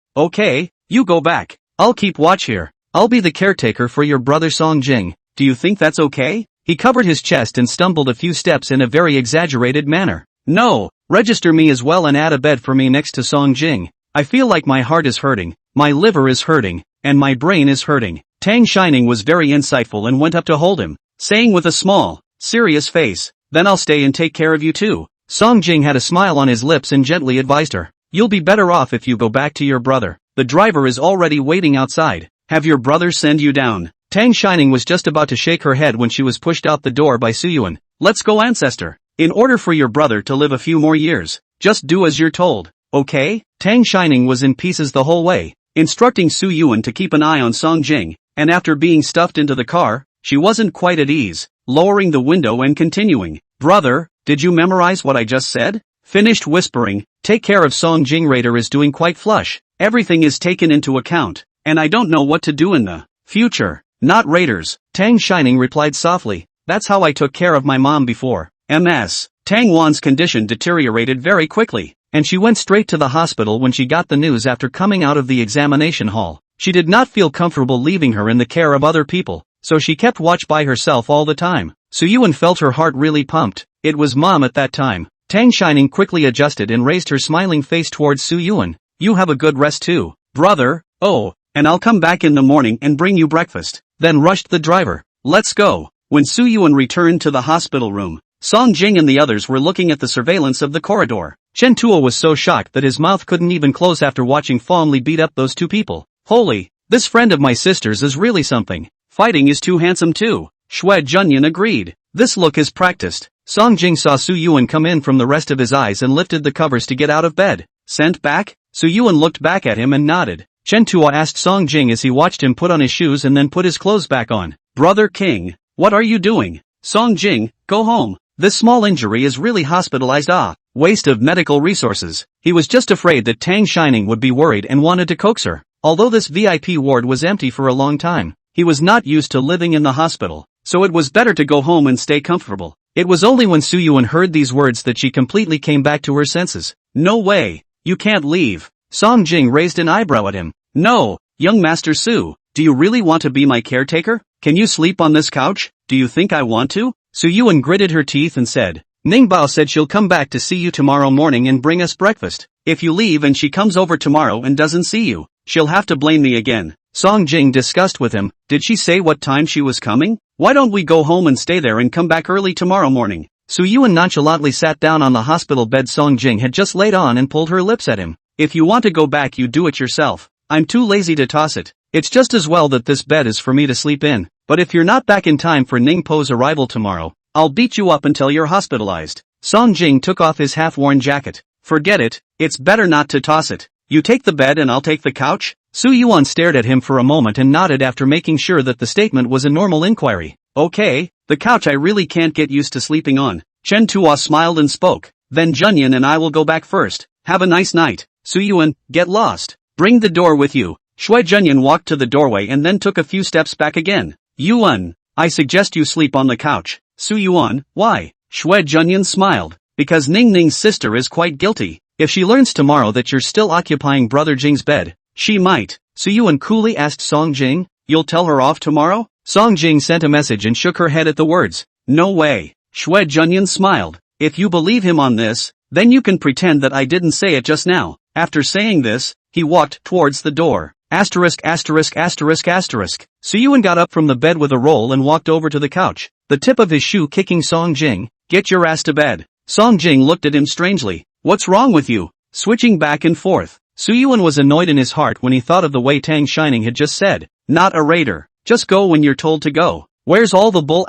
you go back. I'll keep watch here. I'll be the caretaker for your brother Song Jing. Do you think that's okay?" He covered his chest and stumbled a few steps in a very exaggerated manner. "No, register me as well and add a bed for me next to Song Jing. I feel like my heart is hurting, my liver is hurting, and my brain is hurting." Tang Shining was very insightful and went up to hold him, saying with a small, serious face, "Then I'll stay and take care of you too." Song Jing had a smile on his lips and gently advised her, "You'll be better off if you go back to your brother. The driver is already waiting outside. Have your brother send you down." Tang Shining was just about to shake her head when she was pushed out the door by Su Yuan. "Let's go, ancestor. In order for your brother to live a few more years, just do as you're told, okay?" Tang Shining was in pieces the whole way, instructing Su Yuan to keep an eye on Song Jing, and after being stuffed into the car, she wasn't quite at ease, lowering the window and continuing, "Brother, did you memorize what I just said?" Finished whispering, "Take care of Song Jing. Raider is doing quite flush. Everything is taken into account, and I don't know what to do in the future. Not raiders." Tang Shining replied softly, "That's how I took care of my mom before." MS. Tang Wan's condition deteriorated very quickly, and she went straight to the hospital when she got the news after coming out of the examination hall. She did not feel comfortable leaving her in the care of other people, so she kept watch by herself all the time. Su Yuan felt her heart really pumped. It was mom at that time. Tang Shining quickly adjusted and raised her smiling face towards Su Yuan. "You have a good rest too, brother. Oh, and I'll come back in the morning and bring you breakfast." Then rushed the driver. "Let's go." When Su Yuan returned to the hospital room, Song Jing and the others were looking at the surveillance of the corridor. Chen Tuo was so shocked that his mouth couldn't even close after watching Fong Li beat up those two people. "Holy, this friend of my sister's is really something. Fighting is too handsome too." Xue Junyan agreed. "This look is practiced." Song Jing saw Su Yuan come in from the rest of his eyes and lifted the covers to get out of bed. "Sent back?" Su Yuan looked back at him and nodded. Chen Tuo asked Song Jing as he watched him put on his shoes and then put his clothes back on. "Brother King, what are you doing?" "Song Jing, go home. This small injury is really hospitalized. Waste of medical resources." He was just afraid that Tang Shining would be worried and wanted to coax her. Although this VIP ward was empty for a long time, he was not used to living in the hospital, so it was better to go home and stay comfortable. It was only when Su Yuan heard these words that she completely came back to her senses. "No way, you can't leave." Song Jing raised an eyebrow at him. "No, young Master Su, do you really want to be my caretaker? Can you sleep on this couch? Do you think I want to?" Su Yuan gritted her teeth and said, "Ning Bao said she'll come back to see you tomorrow morning and bring us breakfast. If you leave and she comes over tomorrow and doesn't see you, she'll have to blame me again." Song Jing discussed with him, "Did she say what time she was coming? Why don't we go home and stay there and come back early tomorrow morning?" Su Yuan nonchalantly sat down on the hospital bed Song Jing had just laid on and pulled her lips at him. "If you want to go back, you do it yourself. I'm too lazy to toss it. It's just as well that this bed is for me to sleep in. But if you're not back in time for Ning Po's arrival tomorrow, I'll beat you up until you're hospitalized." Song Jing took off his half-worn jacket. "Forget it, it's better not to toss it. You take the bed and I'll take the couch?" Su Yuan stared at him for a moment and nodded after making sure that the statement was a normal inquiry. "Okay, the couch I really can't get used to sleeping on." Chen Tuo smiled and spoke, Then Junyan and I will go back first. Have a nice night. Suyuan, get lost. Bring the door with you. Shui Junyan walked to the doorway and then took a few steps back again. Yuan, I suggest you sleep on the couch. Suyuan, why? Shui Junyan smiled. Because Ning Ning's sister is quite guilty. If she learns tomorrow that you're still occupying Brother Jing's bed, she might. Suyuan coolly asked Song Jing, you'll tell her off tomorrow? Song Jing sent a message and shook her head at the words. No way. Shui Junyan smiled. If you believe him on this, then you can pretend that I didn't say it just now. After saying this, he walked towards the door. Suyuan got up from the bed with a roll and walked over to the couch, the tip of his shoe kicking Song Jing. Get your ass to bed. Song Jing looked at him strangely. What's wrong with you? Switching back and forth. Suyuan was annoyed in his heart when he thought of the way Tang Shining had just said. Not a raider. Just go when you're told to go. Where's all the bull?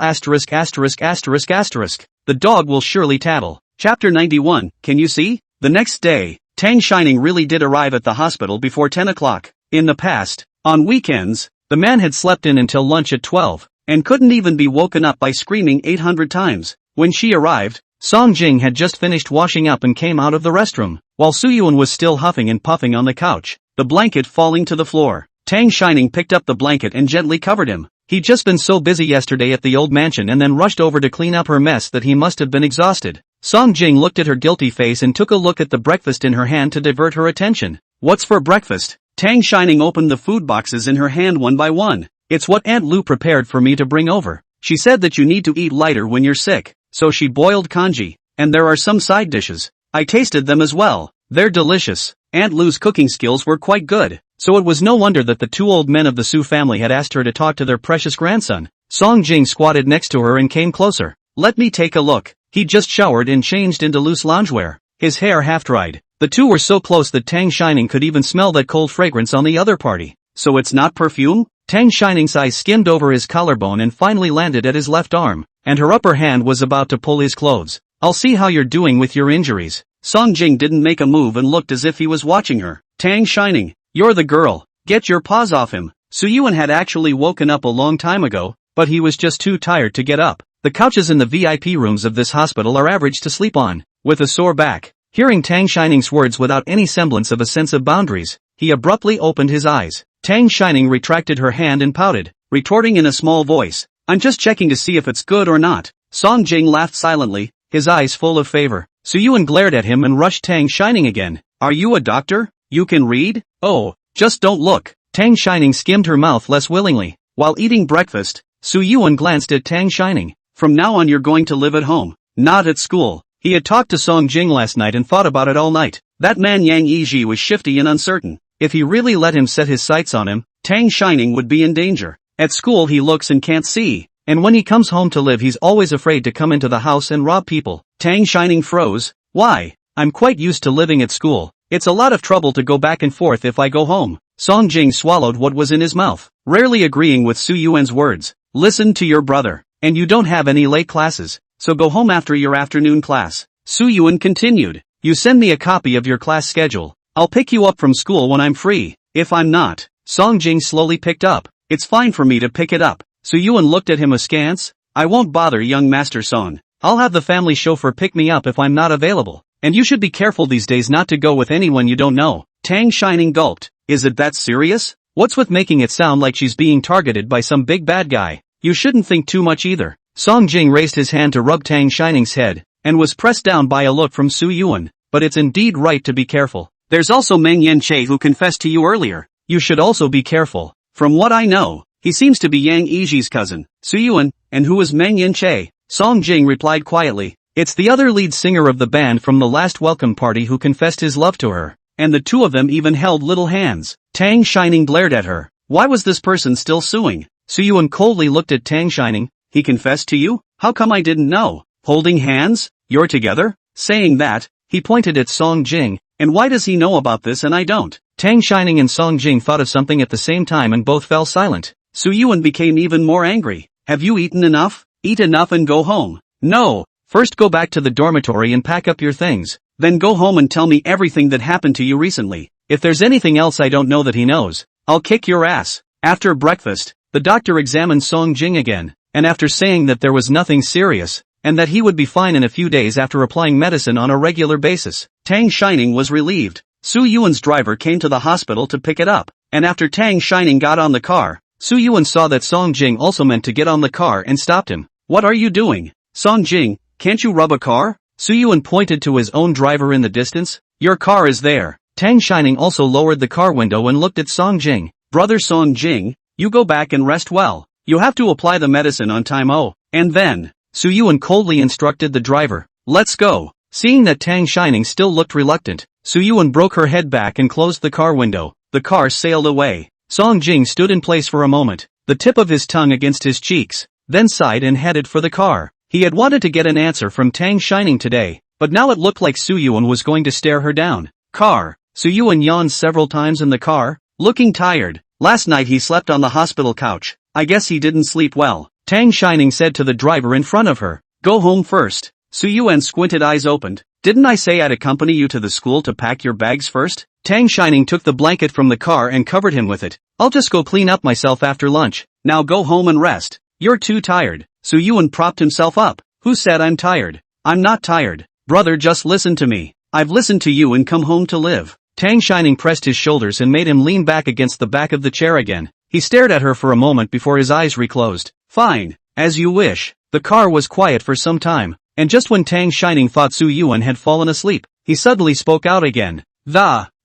The dog will surely tattle. Chapter 91, can you see? The next day, Tang Shining really did arrive at the hospital before 10 o'clock. In the past, on weekends, the man had slept in until lunch at 12, and couldn't even be woken up by screaming 800 times. When she arrived, Song Jing had just finished washing up and came out of the restroom, while Suyuan was still huffing and puffing on the couch, the blanket falling to the floor. Tang Shining picked up the blanket and gently covered him. He'd just been so busy yesterday at the old mansion and then rushed over to clean up her mess that he must have been exhausted. Song Jing looked at her guilty face and took a look at the breakfast in her hand to divert her attention. What's for breakfast? Tang Shining opened the food boxes in her hand one by one. It's what Aunt Lu prepared for me to bring over. She said that you need to eat lighter when you're sick, so she boiled congee, and there are some side dishes. I tasted them as well. They're delicious. Aunt Lu's cooking skills were quite good, so it was no wonder that the two old men of the Su family had asked her to talk to their precious grandson. Song Jing squatted next to her and came closer. Let me take a look. He'd just showered and changed into loose loungewear, his hair half-dried. The two were so close that Tang Shining could even smell that cold fragrance on the other party. So it's not perfume? Tang Shining's eyes skimmed over his collarbone and finally landed at his left arm, and her upper hand was about to pull his clothes. I'll see how you're doing with your injuries. Song Jing didn't make a move and looked as if he was watching her. Tang Shining, you're the girl. Get your paws off him. Suyuan had actually woken up a long time ago, but he was just too tired to get up. The couches in the VIP rooms of this hospital are average to sleep on, with a sore back. Hearing Tang Shining's words without any semblance of a sense of boundaries, he abruptly opened his eyes. Tang Shining retracted her hand and pouted, retorting in a small voice, I'm just checking to see if it's good or not. Song Jing laughed silently, his eyes full of favor. Suyuan glared at him and rushed Tang Shining again. Are you a doctor? You can read? Oh, just don't look. Tang Shining skimmed her mouth less willingly. While eating breakfast, Suyuan glanced at Tang Shining. From now on you're going to live at home, not at school. He had talked to Song Jing last night and thought about it all night. That man Yang Yiji was shifty and uncertain. If he really let him set his sights on him, Tang Shining would be in danger. At school he looks and can't see, and when he comes home to live he's always afraid to come into the house and rob people. Tang Shining froze. Why? I'm quite used to living at school. It's a lot of trouble to go back and forth if I go home. Song Jing swallowed what was in his mouth, rarely agreeing with Su Yuan's words. Listen to your brother. And you don't have any late classes, so go home after your afternoon class. Su Yuan continued. You send me a copy of your class schedule. I'll pick you up from school when I'm free. If I'm not. Song Jing slowly picked up. It's fine for me to pick it up. Su Yuan looked at him askance. I won't bother young Master Song. I'll have the family chauffeur pick me up if I'm not available. And you should be careful these days not to go with anyone you don't know. Tang Shining gulped. Is it that serious? What's with making it sound like she's being targeted by some big bad guy? You shouldn't think too much either. Song Jing raised his hand to rub Tang Shining's head, and was pressed down by a look from Su Yuan. But it's indeed right to be careful. There's also Meng Yanche who confessed to you earlier. You should also be careful. From what I know, he seems to be Yang Yiji's cousin. Su Yuan, and who is Meng Yanche? Song Jing replied quietly. It's the other lead singer of the band from the last welcome party who confessed his love to her. And the two of them even held little hands. Tang Shining glared at her. Why was this person still suing? Su Yuan coldly looked at Tang Shining. He confessed to you? How come I didn't know? Holding hands? You're together? Saying that, he pointed at Song Jing. And why does he know about this and I don't? Tang Shining and Song Jing thought of something at the same time and both fell silent. Su Yuan became even more angry. Have you eaten enough? Eat enough and go home. No. First go back to the dormitory and pack up your things. Then go home and tell me everything that happened to you recently. If there's anything else I don't know that he knows, I'll kick your ass. After breakfast, the doctor examined Song Jing again, and after saying that there was nothing serious, and that he would be fine in a few days after applying medicine on a regular basis. Tang Shining was relieved. Su Yuan's driver came to the hospital to pick it up, and after Tang Shining got on the car, Su Yuan saw that Song Jing also meant to get on the car and stopped him. "What are you doing? Song Jing, can't you rub a car?" Su Yuan pointed to his own driver in the distance. "Your car is there." Tang Shining also lowered the car window and looked at Song Jing. "Brother Song Jing, you go back and rest well. You have to apply the medicine on time. Oh, and then," Su Yuan coldly instructed the driver. "Let's go." Seeing that Tang Shining still looked reluctant, Su Yuan broke her head back and closed the car window. The car sailed away. Song Jing stood in place for a moment, the tip of his tongue against his cheeks, then sighed and headed for the car. He had wanted to get an answer from Tang Shining today, but now it looked like Su Yuan was going to stare her down. Car. Su Yuan yawned several times in the car, looking tired. Last night he slept on the hospital couch. I guess he didn't sleep well. Tang Shining said to the driver in front of her. "Go home first." Su Yuan's squinted eyes opened. "Didn't I say I'd accompany you to the school to pack your bags first?" Tang Shining took the blanket from the car and covered him with it. "I'll just go clean up myself after lunch. Now go home and rest. You're too tired." Su Yuan propped himself up. "Who said I'm tired? I'm not tired. Brother, just listen to me. I've listened to you and come home to live." Tang Shining pressed his shoulders and made him lean back against the back of the chair again. He stared at her for a moment before his eyes reclosed. "Fine, as you wish." The car was quiet for some time, and just when Tang Shining thought Su Yuan had fallen asleep, he suddenly spoke out again.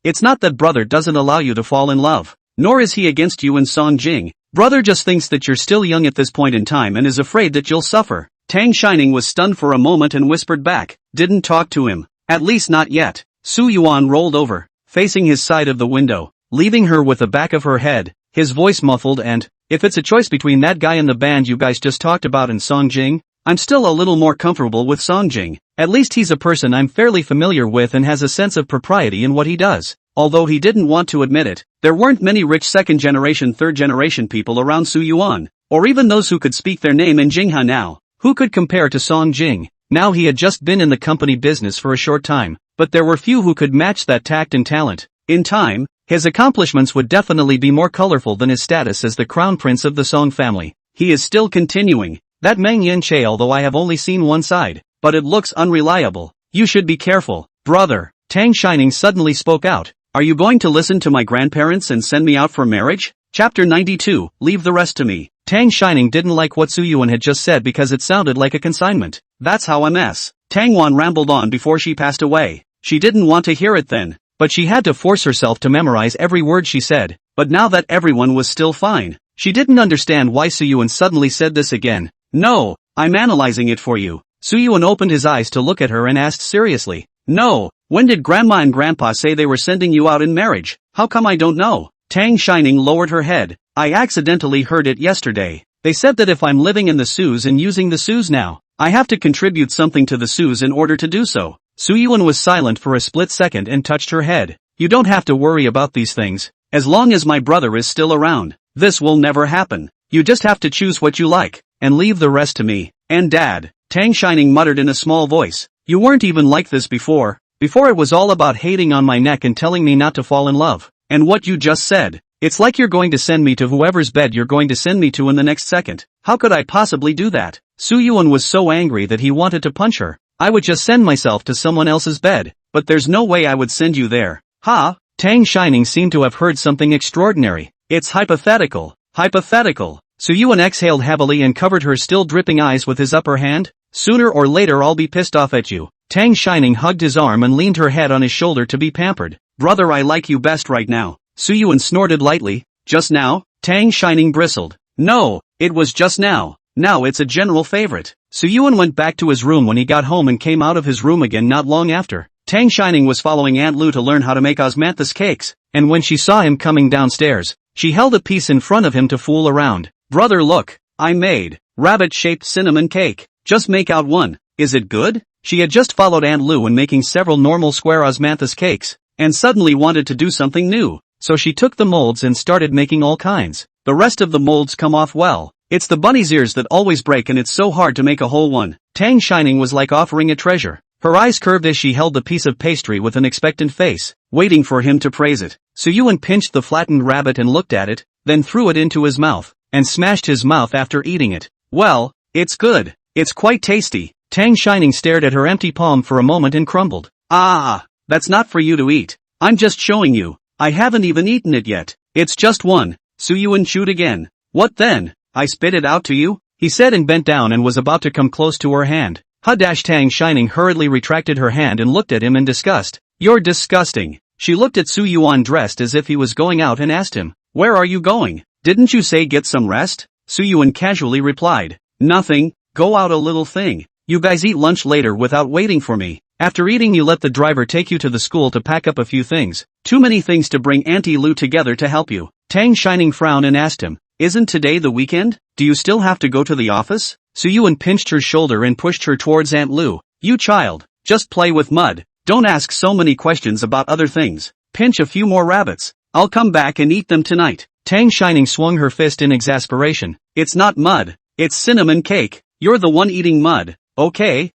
It's not that brother doesn't allow you to fall in love, nor is he against you and Song Jing. Brother just thinks that you're still young at this point in time and is afraid that you'll suffer." Tang Shining was stunned for a moment and whispered back, "Didn't talk to him. At least not yet." Su Yuan rolled over, facing his side of the window, leaving her with the back of her head, his voice muffled and, "If it's a choice between that guy in the band you guys just talked about and Song Jing, I'm still a little more comfortable with Song Jing. At least he's a person I'm fairly familiar with and has a sense of propriety in what he does." Although he didn't want to admit it, there weren't many rich second-generation, third-generation people around Su Yuan, or even those who could speak their name in Jingha now, who could compare to Song Jing. Now he had just been in the company business for a short time, but there were few who could match that tact and talent. In time, his accomplishments would definitely be more colorful than his status as the crown prince of the Song family. He is still continuing. That Meng Yin Che, although I have only seen one side, but it looks unreliable. You should be careful. Brother, Tang Shining suddenly spoke out. Are you going to listen to my grandparents and send me out for marriage? Chapter 92, Leave the rest to me. Tang Shining didn't like what Su Yuan had just said because it sounded like a consignment. That's how MS. Tang Wan rambled on before she passed away. She didn't want to hear it then, but she had to force herself to memorize every word she said. But now that everyone was still fine, she didn't understand why Su Yuan suddenly said this again. "No, I'm analyzing it for you." Su Yuan opened his eyes to look at her and asked seriously. "No, when did Grandma and Grandpa say they were sending you out in marriage? How come I don't know?" Tang Shining lowered her head. "I accidentally heard it yesterday. They said that if I'm living in the Sus and using the Sus now, I have to contribute something to the Sus in order to do so." Su Yuan was silent for a split second and touched her head. "You don't have to worry about these things. As long as my brother is still around, this will never happen. You just have to choose what you like, and leave the rest to me. And Dad," Tang Shining muttered in a small voice, "you weren't even like this before. Before it was all about hating on my neck and telling me not to fall in love. And what you just said, it's like you're going to send me to whoever's bed you're going to send me to in the next second. How could I possibly do that?" Su Yuan was so angry that he wanted to punch her. "I would just send myself to someone else's bed, but there's no way I would send you there." "Ha?" Tang Shining seemed to have heard something extraordinary. "It's hypothetical. Hypothetical." Su Yuan exhaled heavily and covered her still dripping eyes with his upper hand. "Sooner or later I'll be pissed off at you." Tang Shining hugged his arm and leaned her head on his shoulder to be pampered. "Brother, I like you best right now." Su Yuan snorted lightly. "Just now?" Tang Shining bristled. "No, it was just now. Now it's a general favorite." Su Yuan went back to his room when he got home and came out of his room again not long after. Tang Shining was following Aunt Lu to learn how to make osmanthus cakes, and when she saw him coming downstairs, she held a piece in front of him to fool around. "Brother, look, I made rabbit-shaped cinnamon cake. Just make out one. Is it good?" She had just followed Aunt Lu in making several normal square osmanthus cakes, and suddenly wanted to do something new, so she took the molds and started making all kinds. The rest of the molds come off well. It's the bunny's ears that always break and it's so hard to make a whole one. Tang Shining was like offering a treasure. Her eyes curved as she held the piece of pastry with an expectant face, waiting for him to praise it. Su Yuan pinched the flattened rabbit and looked at it, then threw it into his mouth, and smashed his mouth after eating it. "Well, it's good. It's quite tasty." Tang Shining stared at her empty palm for a moment and crumbled. Ah, that's not for you to eat. I'm just showing you. I haven't even eaten it yet. It's just one. Suyuan chewed again. What then? I spit it out to you? He said and bent down and was about to come close to her hand. Tang Shining hurriedly retracted her hand and looked at him in disgust. You're disgusting. She looked at Suyuan dressed as if he was going out and asked him, where are you going? Didn't you say get some rest? Suyuan casually replied, nothing, go out a little thing. You guys eat lunch later without waiting for me. After eating you let the driver take you to the school to pack up a few things. Too many things to bring Auntie Lu together to help you. Tang Shining frowned and asked him, isn't today the weekend? Do you still have to go to the office? Suyuan pinched her shoulder and pushed her towards Aunt Lu. You child, just play with mud. Don't ask so many questions about other things. Pinch a few more rabbits. I'll come back and eat them tonight. Tang Shining swung her fist in exasperation. It's not mud. It's cinnamon cake. You're the one eating mud. Okay.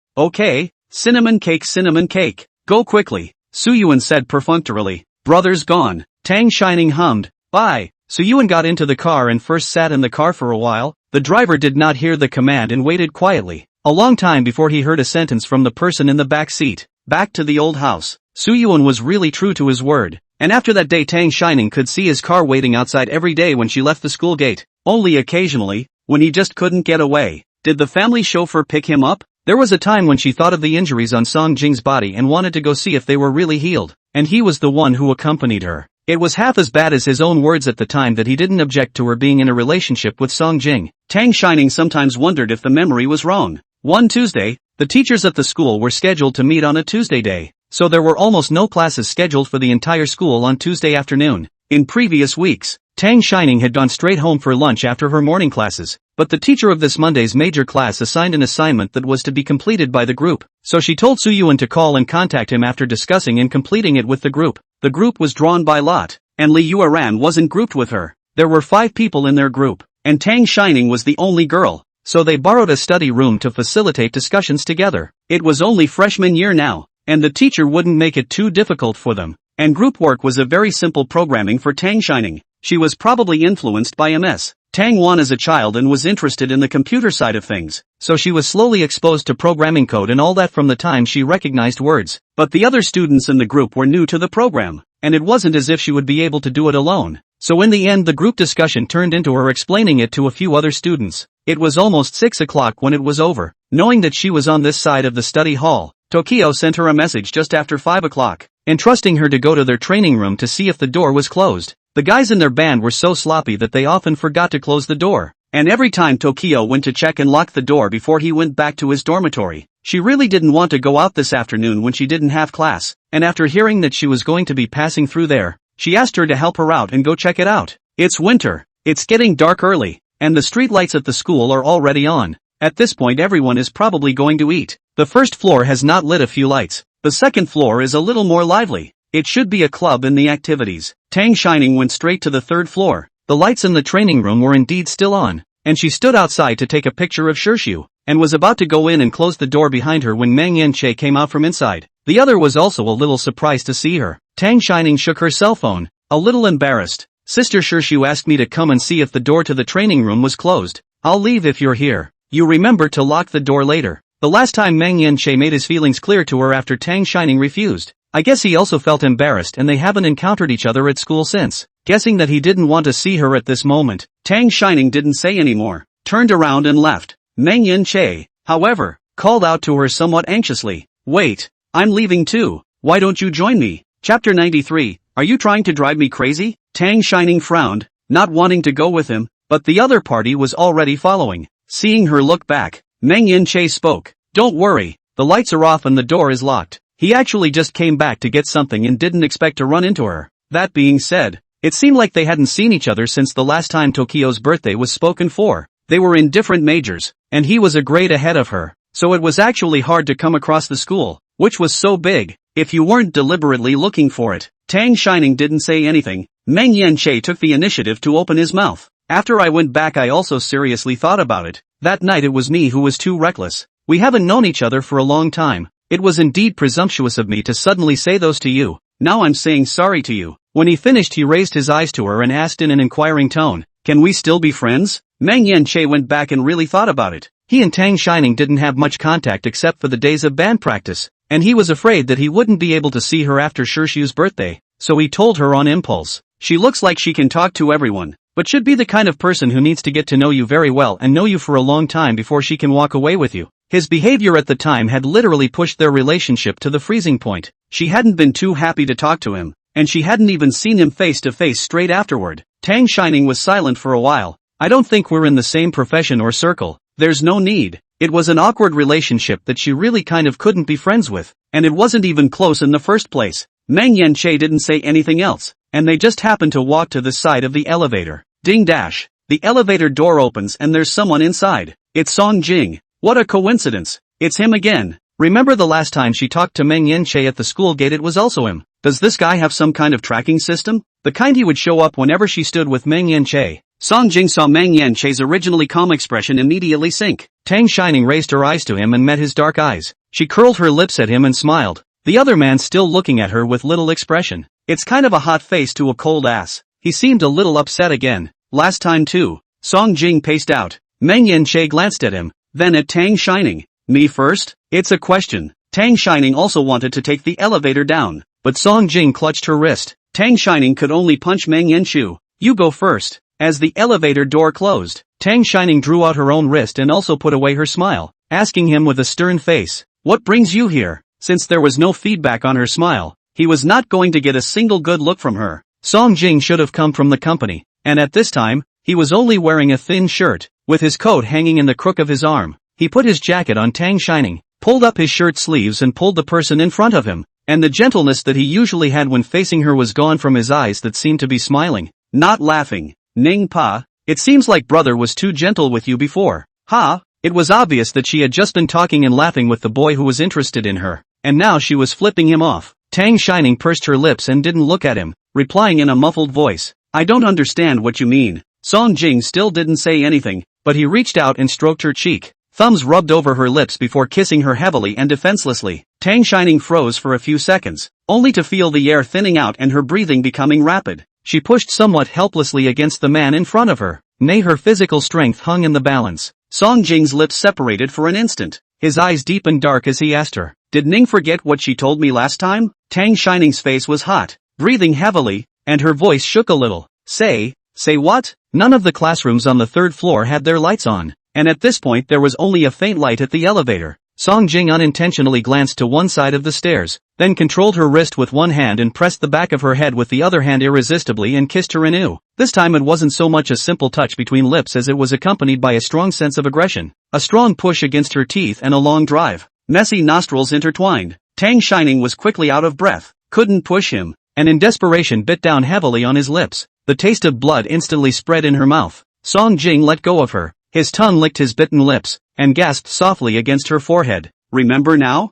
Cinnamon cake. Go quickly. Suyuan said perfunctorily. Brother's gone. Tang Shining hummed. Bye. Suyuan got into the car and first sat in the car for a while. The driver did not hear the command and waited quietly. A long time before he heard a sentence from the person in the back seat. Back to the old house. Suyuan was really true to his word. And after that day Tang Shining could see his car waiting outside every day when she left the school gate. Only occasionally, when he just couldn't get away. Did the family chauffeur pick him up? There was a time when she thought of the injuries on Song Jing's body and wanted to go see if they were really healed. And he was the one who accompanied her. It was half as bad as his own words at the time that he didn't object to her being in a relationship with Song Jing. Tang Shining sometimes wondered if the memory was wrong. One Tuesday, the teachers at the school were scheduled to meet on a Tuesday day, so there were almost no classes scheduled for the entire school on Tuesday afternoon. In previous weeks, Tang Shining had gone straight home for lunch after her morning classes, but the teacher of this Monday's major class assigned an assignment that was to be completed by the group, so she told Suyuan to call and contact him after discussing and completing it with the group. The group was drawn by lot, and Li Yueran wasn't grouped with her. There were 5 people in their group, and Tang Shining was the only girl. So they borrowed a study room to facilitate discussions together. It was only freshman year now, and the teacher wouldn't make it too difficult for them. And group work was a very simple programming for Tang Shining. She was probably influenced by MS Tang Wan as a child and was interested in the computer side of things, so she was slowly exposed to programming code and all that from the time she recognized words. But the other students in the group were new to the program, and it wasn't as if she would be able to do it alone. So in the end the group discussion turned into her explaining it to a few other students. It was almost 6 o'clock when it was over. Knowing that she was on this side of the study hall, Tokyo sent her a message just after 5 o'clock, entrusting her to go to their training room to see if the door was closed. The guys in their band were so sloppy that they often forgot to close the door, and every time Tokyo went to check and lock the door before he went back to his dormitory. She really didn't want to go out this afternoon when she didn't have class, and after hearing that she was going to be passing through there, she asked her to help her out and go check it out. It's winter, it's getting dark early, and the street lights at the school are already on. At this point everyone is probably going to eat. The first floor has not lit a few lights. The second floor is a little more lively. It should be a club in the activities. Tang Shining went straight to the third floor. The lights in the training room were indeed still on, and she stood outside to take a picture of Shirshu, and was about to go in and close the door behind her when Meng Yanche came out from inside. The other was also a little surprised to see her. Tang Shining shook her cell phone, a little embarrassed. Sister Shirshu asked me to come and see if the door to the training room was closed. I'll leave if you're here. You remember to lock the door later. The last time Meng Yanche made his feelings clear to her after Tang Shining refused. I guess he also felt embarrassed and they haven't encountered each other at school since. Guessing that he didn't want to see her at this moment, Tang Shining didn't say anymore, turned around and left. Meng Yanche, however, called out to her somewhat anxiously. Wait, I'm leaving too. Why don't you join me? Chapter 93, Are you trying to drive me crazy? Tang Shining frowned, not wanting to go with him, but the other party was already following. Seeing her look back, Meng Yanche spoke. Don't worry, the lights are off and the door is locked. He actually just came back to get something and didn't expect to run into her. That being said, it seemed like they hadn't seen each other since the last time Tokyo's birthday was spoken for. They were in different majors, and he was a grade ahead of her, so it was actually hard to come across the school, which was so big, if you weren't deliberately looking for it. Tang Shining didn't say anything. Meng Yanche took the initiative to open his mouth. After I went back I also seriously thought about it. That night it was me who was too reckless. We haven't known each other for a long time. It was indeed presumptuous of me to suddenly say those to you. Now I'm saying sorry to you. When he finished he raised his eyes to her and asked in an inquiring tone, can we still be friends? Meng Yanche went back and really thought about it. He and Tang Shining didn't have much contact except for the days of band practice, and he was afraid that he wouldn't be able to see her after Shirshu's birthday, so he told her on impulse. She looks like she can talk to everyone, but should be the kind of person who needs to get to know you very well and know you for a long time before she can walk away with you. His behavior at the time had literally pushed their relationship to the freezing point. She hadn't been too happy to talk to him, and she hadn't even seen him face to face straight afterward. Tang Shining was silent for a while. I don't think we're in the same profession or circle. There's no need. It was an awkward relationship that she really kind of couldn't be friends with, and it wasn't even close in the first place. Meng Yanche didn't say anything else, and they just happened to walk to the side of the elevator. Ding dash. The elevator door opens and there's someone inside. It's Song Jing. What a coincidence. It's him again. Remember the last time she talked to Meng Yanche at the school gate? It was also him. Does this guy have some kind of tracking system? The kind he would show up whenever she stood with Meng Yanche. Song Jing saw Meng Yanche's originally calm expression immediately sink. Tang Shining raised her eyes to him and met his dark eyes. She curled her lips at him and smiled. The other man still looking at her with little expression. It's kind of a hot face to a cold ass. He seemed a little upset again. Last time too. Song Jing paced out. Meng Yanche glanced at him, then at Tang Shining. Me first? It's a question. Tang Shining also wanted to take the elevator down, but Song Jing clutched her wrist. Tang Shining could only punch Meng Yanchu. You go first. As the elevator door closed, Tang Shining drew out her own wrist and also put away her smile, asking him with a stern face, "What brings you here?" Since there was no feedback on her smile, he was not going to get a single good look from her. Song Jing should have come from the company, and at this time, he was only wearing a thin shirt, with his coat hanging in the crook of his arm. He put his jacket on Tang Shining, pulled up his shirt sleeves and pulled the person in front of him, and the gentleness that he usually had when facing her was gone from his eyes that seemed to be smiling, not laughing. Ning Pa, it seems like brother was too gentle with you before. Ha! It was obvious that she had just been talking and laughing with the boy who was interested in her, and now she was flipping him off. Tang Shining pursed her lips and didn't look at him, replying in a muffled voice, "I don't understand what you mean." Song Jing still didn't say anything, but he reached out and stroked her cheek. Thumbs rubbed over her lips before kissing her heavily and defenselessly. Tang Shining froze for a few seconds, only to feel the air thinning out and her breathing becoming rapid. She pushed somewhat helplessly against the man in front of her. Nay, her physical strength hung in the balance. Song Jing's lips separated for an instant. His eyes deepened dark as he asked her, "Did Ning forget what she told me last time?" Tang Shining's face was hot, breathing heavily, and her voice shook a little. Say what? None of the classrooms on the third floor had their lights on, and at this point there was only a faint light at the elevator. Song Jing unintentionally glanced to one side of the stairs, then controlled her wrist with one hand and pressed the back of her head with the other hand irresistibly and kissed her anew. This time it wasn't so much a simple touch between lips as it was accompanied by a strong sense of aggression, a strong push against her teeth and a long drive. Messy nostrils intertwined. Tang Shining was quickly out of breath, couldn't push him, and in desperation bit down heavily on his lips. The taste of blood instantly spread in her mouth. Song Jing let go of her. His tongue licked his bitten lips, and gasped softly against her forehead. "Remember now?"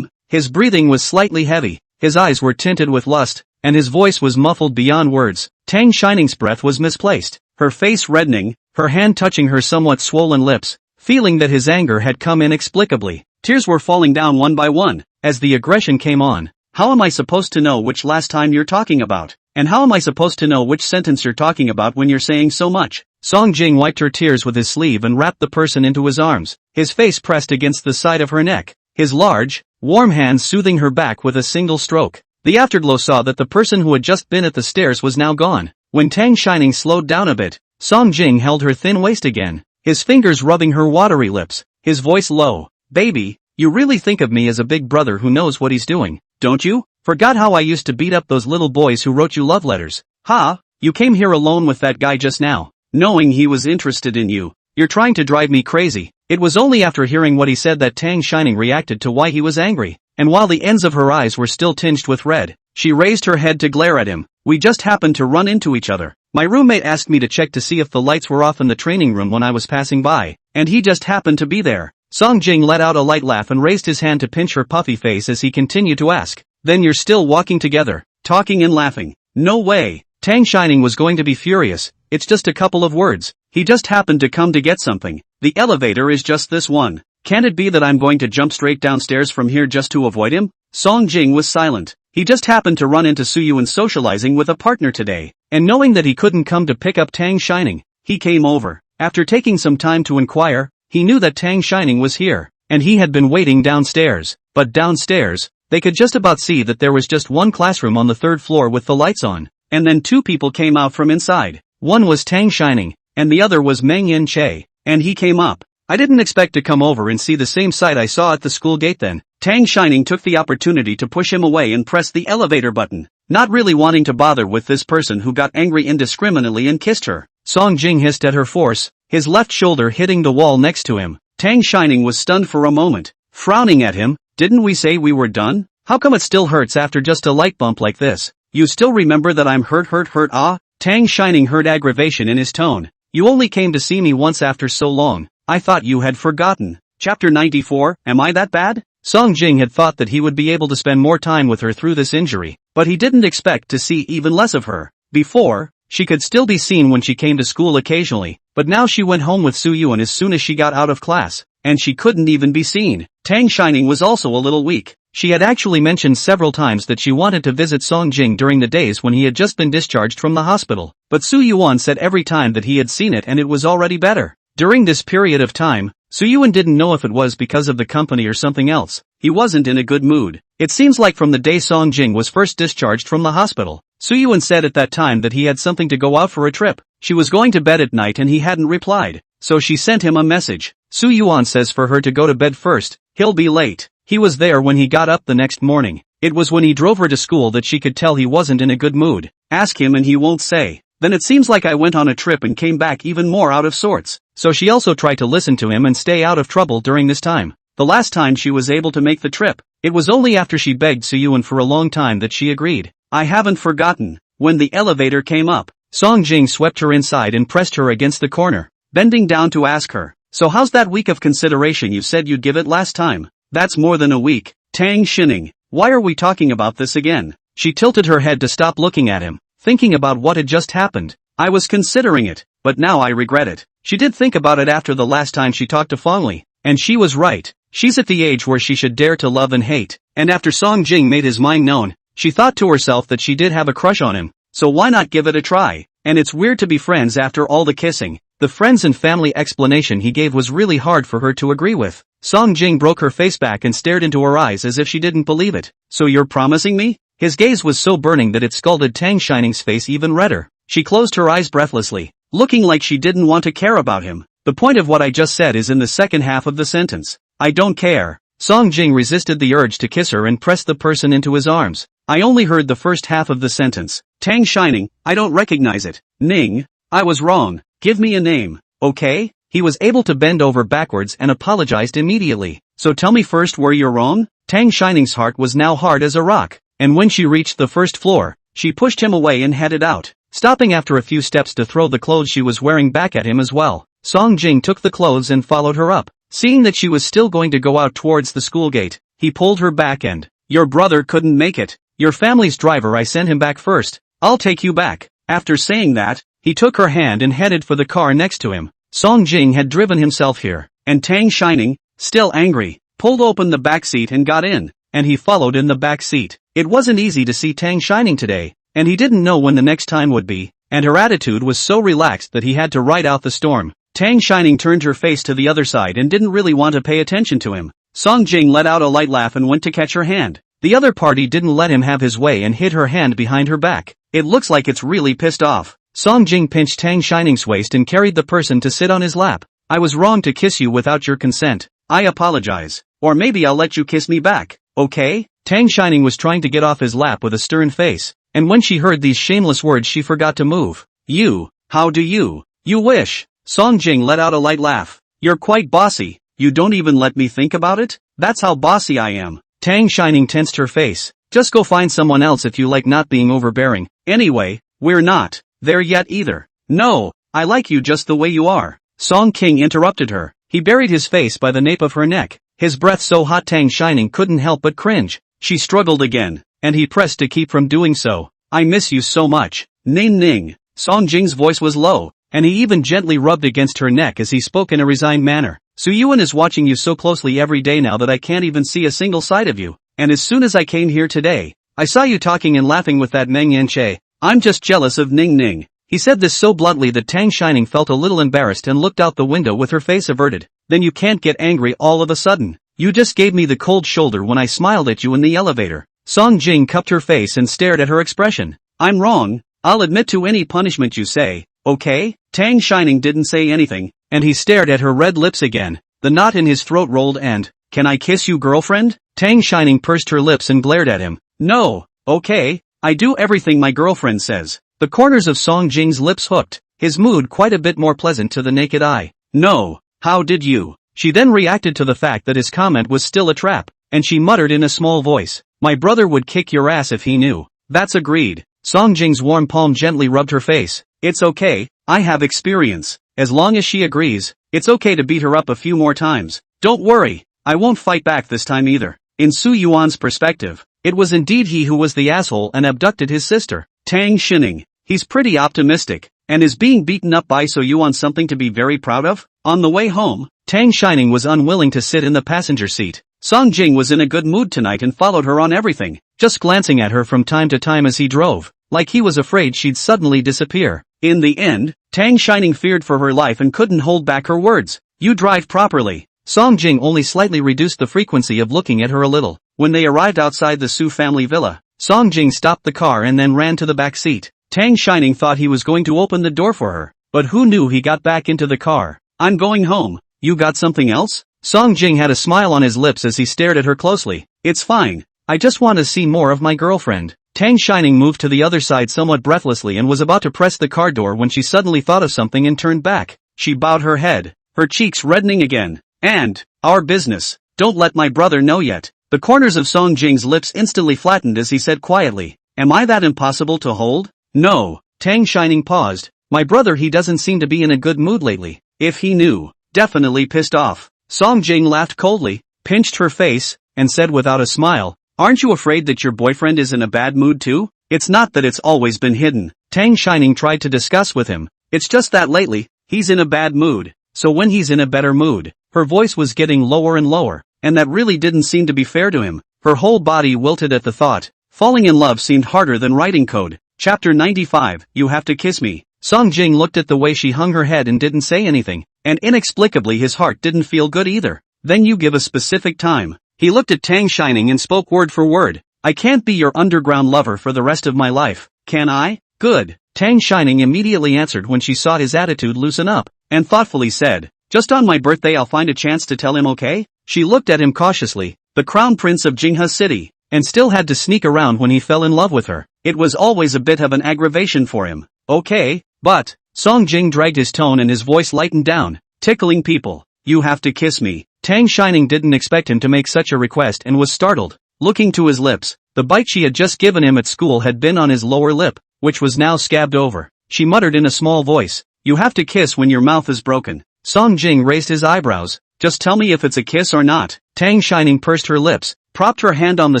His breathing was slightly heavy, his eyes were tinted with lust, and his voice was muffled beyond words. Tang Shining's breath was misplaced, her face reddening, her hand touching her somewhat swollen lips, feeling that his anger had come inexplicably. Tears were falling down one by one, as the aggression came on. "How am I supposed to know which last time you're talking about? And how am I supposed to know which sentence you're talking about when you're saying so much?" Song Jing wiped her tears with his sleeve and wrapped the person into his arms, his face pressed against the side of her neck, his large, warm hands soothing her back with a single stroke. The afterglow saw that the person who had just been at the stairs was now gone. When Tang Shining slowed down a bit, Song Jing held her thin waist again, his fingers rubbing her watery lips, his voice low. "Baby, you really think of me as a big brother who knows what he's doing, don't you? Forgot how I used to beat up those little boys who wrote you love letters? Ha! You came here alone with that guy just now, knowing he was interested in you. You're trying to drive me crazy." It was only after hearing what he said that Tang Shining reacted to why he was angry, and while the ends of her eyes were still tinged with red, she raised her head to glare at him. "We just happened to run into each other. My roommate asked me to check to see if the lights were off in the training room when I was passing by, and he just happened to be there." Song Jing let out a light laugh and raised his hand to pinch her puffy face as he continued to ask, "Then you're still walking together, talking and laughing?" "No way." Tang Shining was going to be furious. "It's just a couple of words. He just happened to come to get something. The elevator is just this one. Can't it be that I'm going to jump straight downstairs from here just to avoid him?" Song Jing was silent. He just happened to run into Suyun socializing with a partner today, and knowing that he couldn't come to pick up Tang Shining, he came over. After taking some time to inquire, he knew that Tang Shining was here, and he had been waiting downstairs. But downstairs, they could just about see that there was just one classroom on the third floor with the lights on, and then two people came out from inside. One was Tang Shining, and the other was Meng Yin Che, and he came up. I didn't expect to come over and see the same sight I saw at the school gate then. Tang Shining took the opportunity to push him away and press the elevator button, not really wanting to bother with this person who got angry indiscriminately and kissed her. Song Jing hissed at her force, his left shoulder hitting the wall next to him. Tang Shining was stunned for a moment, frowning at him. Didn't we say we were done? How come it still hurts after just a light bump like this? You still remember that I'm hurt? Ah? Tang Shining heard aggravation in his tone. You only came to see me once after so long. I thought you had forgotten. Chapter 94, Am I that bad? Song Jing had thought that he would be able to spend more time with her through this injury, but he didn't expect to see even less of her. Before, she could still be seen when she came to school occasionally, but now she went home with Su Yuan as soon as she got out of class, and she couldn't even be seen. Tang Shining was also a little weak. She had actually mentioned several times that she wanted to visit Song Jing during the days when he had just been discharged from the hospital, but Su Yuan said every time that he had seen it and it was already better. During this period of time, Su Yuan didn't know if it was because of the company or something else. He wasn't in a good mood. It seems like from the day Song Jing was first discharged from the hospital, Su Yuan said at that time that he had something to go out for a trip. She was going to bed at night and he hadn't replied, so she sent him a message. Su Yuan says for her to go to bed first, he'll be late. He was there when he got up the next morning. It was when he drove her to school that she could tell he wasn't in a good mood. Ask him and he won't say. Then it seems like I went on a trip and came back even more out of sorts. So she also tried to listen to him and stay out of trouble during this time. The last time she was able to make the trip, it was only after she begged Su Yuan for a long time that she agreed. I haven't forgotten. When the elevator came up, Song Jing swept her inside and pressed her against the corner, bending down to ask her, so how's that week of consideration you said you'd give it last time? That's more than a week. Tang Shining, why are we talking about this again? She tilted her head to stop looking at him, thinking about what had just happened. I was considering it, but now I regret it. She did think about it after the last time she talked to Fong Li, and she was right. She's at the age where she should dare to love and hate, and after Song Jing made his mind known, she thought to herself that she did have a crush on him, so why not give it a try? And it's weird to be friends after all the kissing. The friends and family explanation he gave was really hard for her to agree with. Song Jing broke her face back and stared into her eyes as if she didn't believe it. So you're promising me? His gaze was so burning that it scalded Tang Shining's face even redder. She closed her eyes breathlessly, looking like she didn't want to care about him. The point of what I just said is in the second half of the sentence. I don't care. Song Jing resisted the urge to kiss her and pressed the person into his arms. I only heard the first half of the sentence. Tang Shining, I don't recognize it. Ning, I was wrong. Give me a name, okay? He was able to bend over backwards and apologized immediately. So tell me first where you're wrong? Tang Shining's heart was now hard as a rock, and when she reached the first floor, she pushed him away and headed out, stopping after a few steps to throw the clothes she was wearing back at him as well. Song Jing took the clothes and followed her up. Seeing that she was still going to go out towards the school gate, he pulled her back and, your brother couldn't make it. Your family's driver, I sent him back first. I'll take you back. After saying that, he took her hand and headed for the car next to him. Song Jing had driven himself here, and Tang Shining, still angry, pulled open the back seat and got in, and he followed in the back seat. It wasn't easy to see Tang Shining today, and he didn't know when the next time would be, and her attitude was so relaxed that he had to ride out the storm. Tang Shining turned her face to the other side and didn't really want to pay attention to him. Song Jing let out a light laugh and went to catch her hand. The other party didn't let him have his way and hid her hand behind her back. It looks like it's really pissed off. Song Jing pinched Tang Shining's waist and carried the person to sit on his lap. I was wrong to kiss you without your consent. I apologize. Or maybe I'll let you kiss me back, okay? Tang Shining was trying to get off his lap with a stern face, and when she heard these shameless words she forgot to move. You, how do you? You wish. Song Jing let out a light laugh. You're quite bossy. You don't even let me think about it? That's how bossy I am. Tang Shining tensed her face. Just go find someone else if you like not being overbearing. Anyway, we're not there yet either. No, I like you just the way you are. Song King interrupted her. He buried his face by the nape of her neck, his breath so hot Tang Shining couldn't help but cringe. She struggled again, and he pressed to keep from doing so. I miss you so much. Ning Ning. Song Jing's voice was low, and he even gently rubbed against her neck as he spoke in a resigned manner. Su Yuan is watching you so closely every day now that I can't even see a single side of you, and as soon as I came here today, I saw you talking and laughing with that Meng Yan Che. I'm just jealous of Ning Ning. He said this so bluntly that Tang Shining felt a little embarrassed and looked out the window with her face averted. then you can't get angry all of a sudden. You just gave me the cold shoulder when I smiled at you in the elevator. Song Jing cupped her face and stared at her expression. I'm wrong, I'll admit to any punishment you say, okay? Tang Shining didn't say anything, and he stared at her red lips again. The knot in his throat rolled and, can I kiss you, girlfriend? Tang Shining pursed her lips and glared at him. No, okay, I do everything my girlfriend says. The corners of Song Jing's lips hooked, his mood quite a bit more pleasant to the naked eye. No, how did you? She then reacted to the fact that his comment was still a trap, and she muttered in a small voice, my brother would kick your ass if he knew. That's agreed. Song Jing's warm palm gently rubbed her face. It's okay, I have experience. As long as she agrees, it's okay to beat her up a few more times. Don't worry, I won't fight back this time either. In Su Yuan's perspective, it was indeed he who was the asshole and abducted his sister. Tang Shining. He's pretty optimistic, and is being beaten up by So Yuan something to be very proud of? On the way home, Tang Shining was unwilling to sit in the passenger seat. Song Jing was in a good mood tonight and followed her on everything, just glancing at her from time to time as he drove, like he was afraid she'd suddenly disappear. In the end, Tang Shining feared for her life and couldn't hold back her words. You drive properly. Song Jing only slightly reduced the frequency of looking at her a little. When they arrived outside the Su family villa, Song Jing stopped the car and then ran to the back seat. Tang Shining thought he was going to open the door for her, but who knew he got back into the car. I'm going home. You got something else? Song Jing had a smile on his lips as he stared at her closely. It's fine. I just want to see more of my girlfriend. Tang Shining moved to the other side somewhat breathlessly and was about to press the car door when she suddenly thought of something and turned back. She bowed her head, her cheeks reddening again. And, our business. Don't let my brother know yet. The corners of Song Jing's lips instantly flattened as he said quietly, am I that impossible to hold? No. Tang Shining paused. My brother, he doesn't seem to be in a good mood lately. If he knew. Definitely pissed off. Song Jing laughed coldly, pinched her face, and said without a smile, aren't you afraid that your boyfriend is in a bad mood too? It's not that it's always been hidden. Tang Shining tried to discuss with him. It's just that lately, he's in a bad mood. So when he's in a better mood. Her voice was getting lower and lower, and that really didn't seem to be fair to him. Her whole body wilted at the thought. Falling in love seemed harder than writing code. Chapter 95, You Have to Kiss Me. Song Jing looked at the way she hung her head and didn't say anything, and inexplicably his heart didn't feel good either. Then you give a specific time. He looked at Tang Shining and spoke word for word. I can't be your underground lover for the rest of my life, can I? Good. Tang Shining immediately answered when she saw his attitude loosen up, and thoughtfully said, just on my birthday I'll find a chance to tell him, okay? She looked at him cautiously, the crown prince of Jinghe City, and still had to sneak around when he fell in love with her. It was always a bit of an aggravation for him. Okay, but, Song Jing dragged his tone and his voice lightened down, tickling people. You have to kiss me. Tang Shining didn't expect him to make such a request and was startled. Looking to his lips, the bite she had just given him at school had been on his lower lip, which was now scabbed over. She muttered in a small voice, you have to kiss when your mouth is broken. Song Jing raised his eyebrows. Just tell me if it's a kiss or not. Tang Shining pursed her lips, propped her hand on the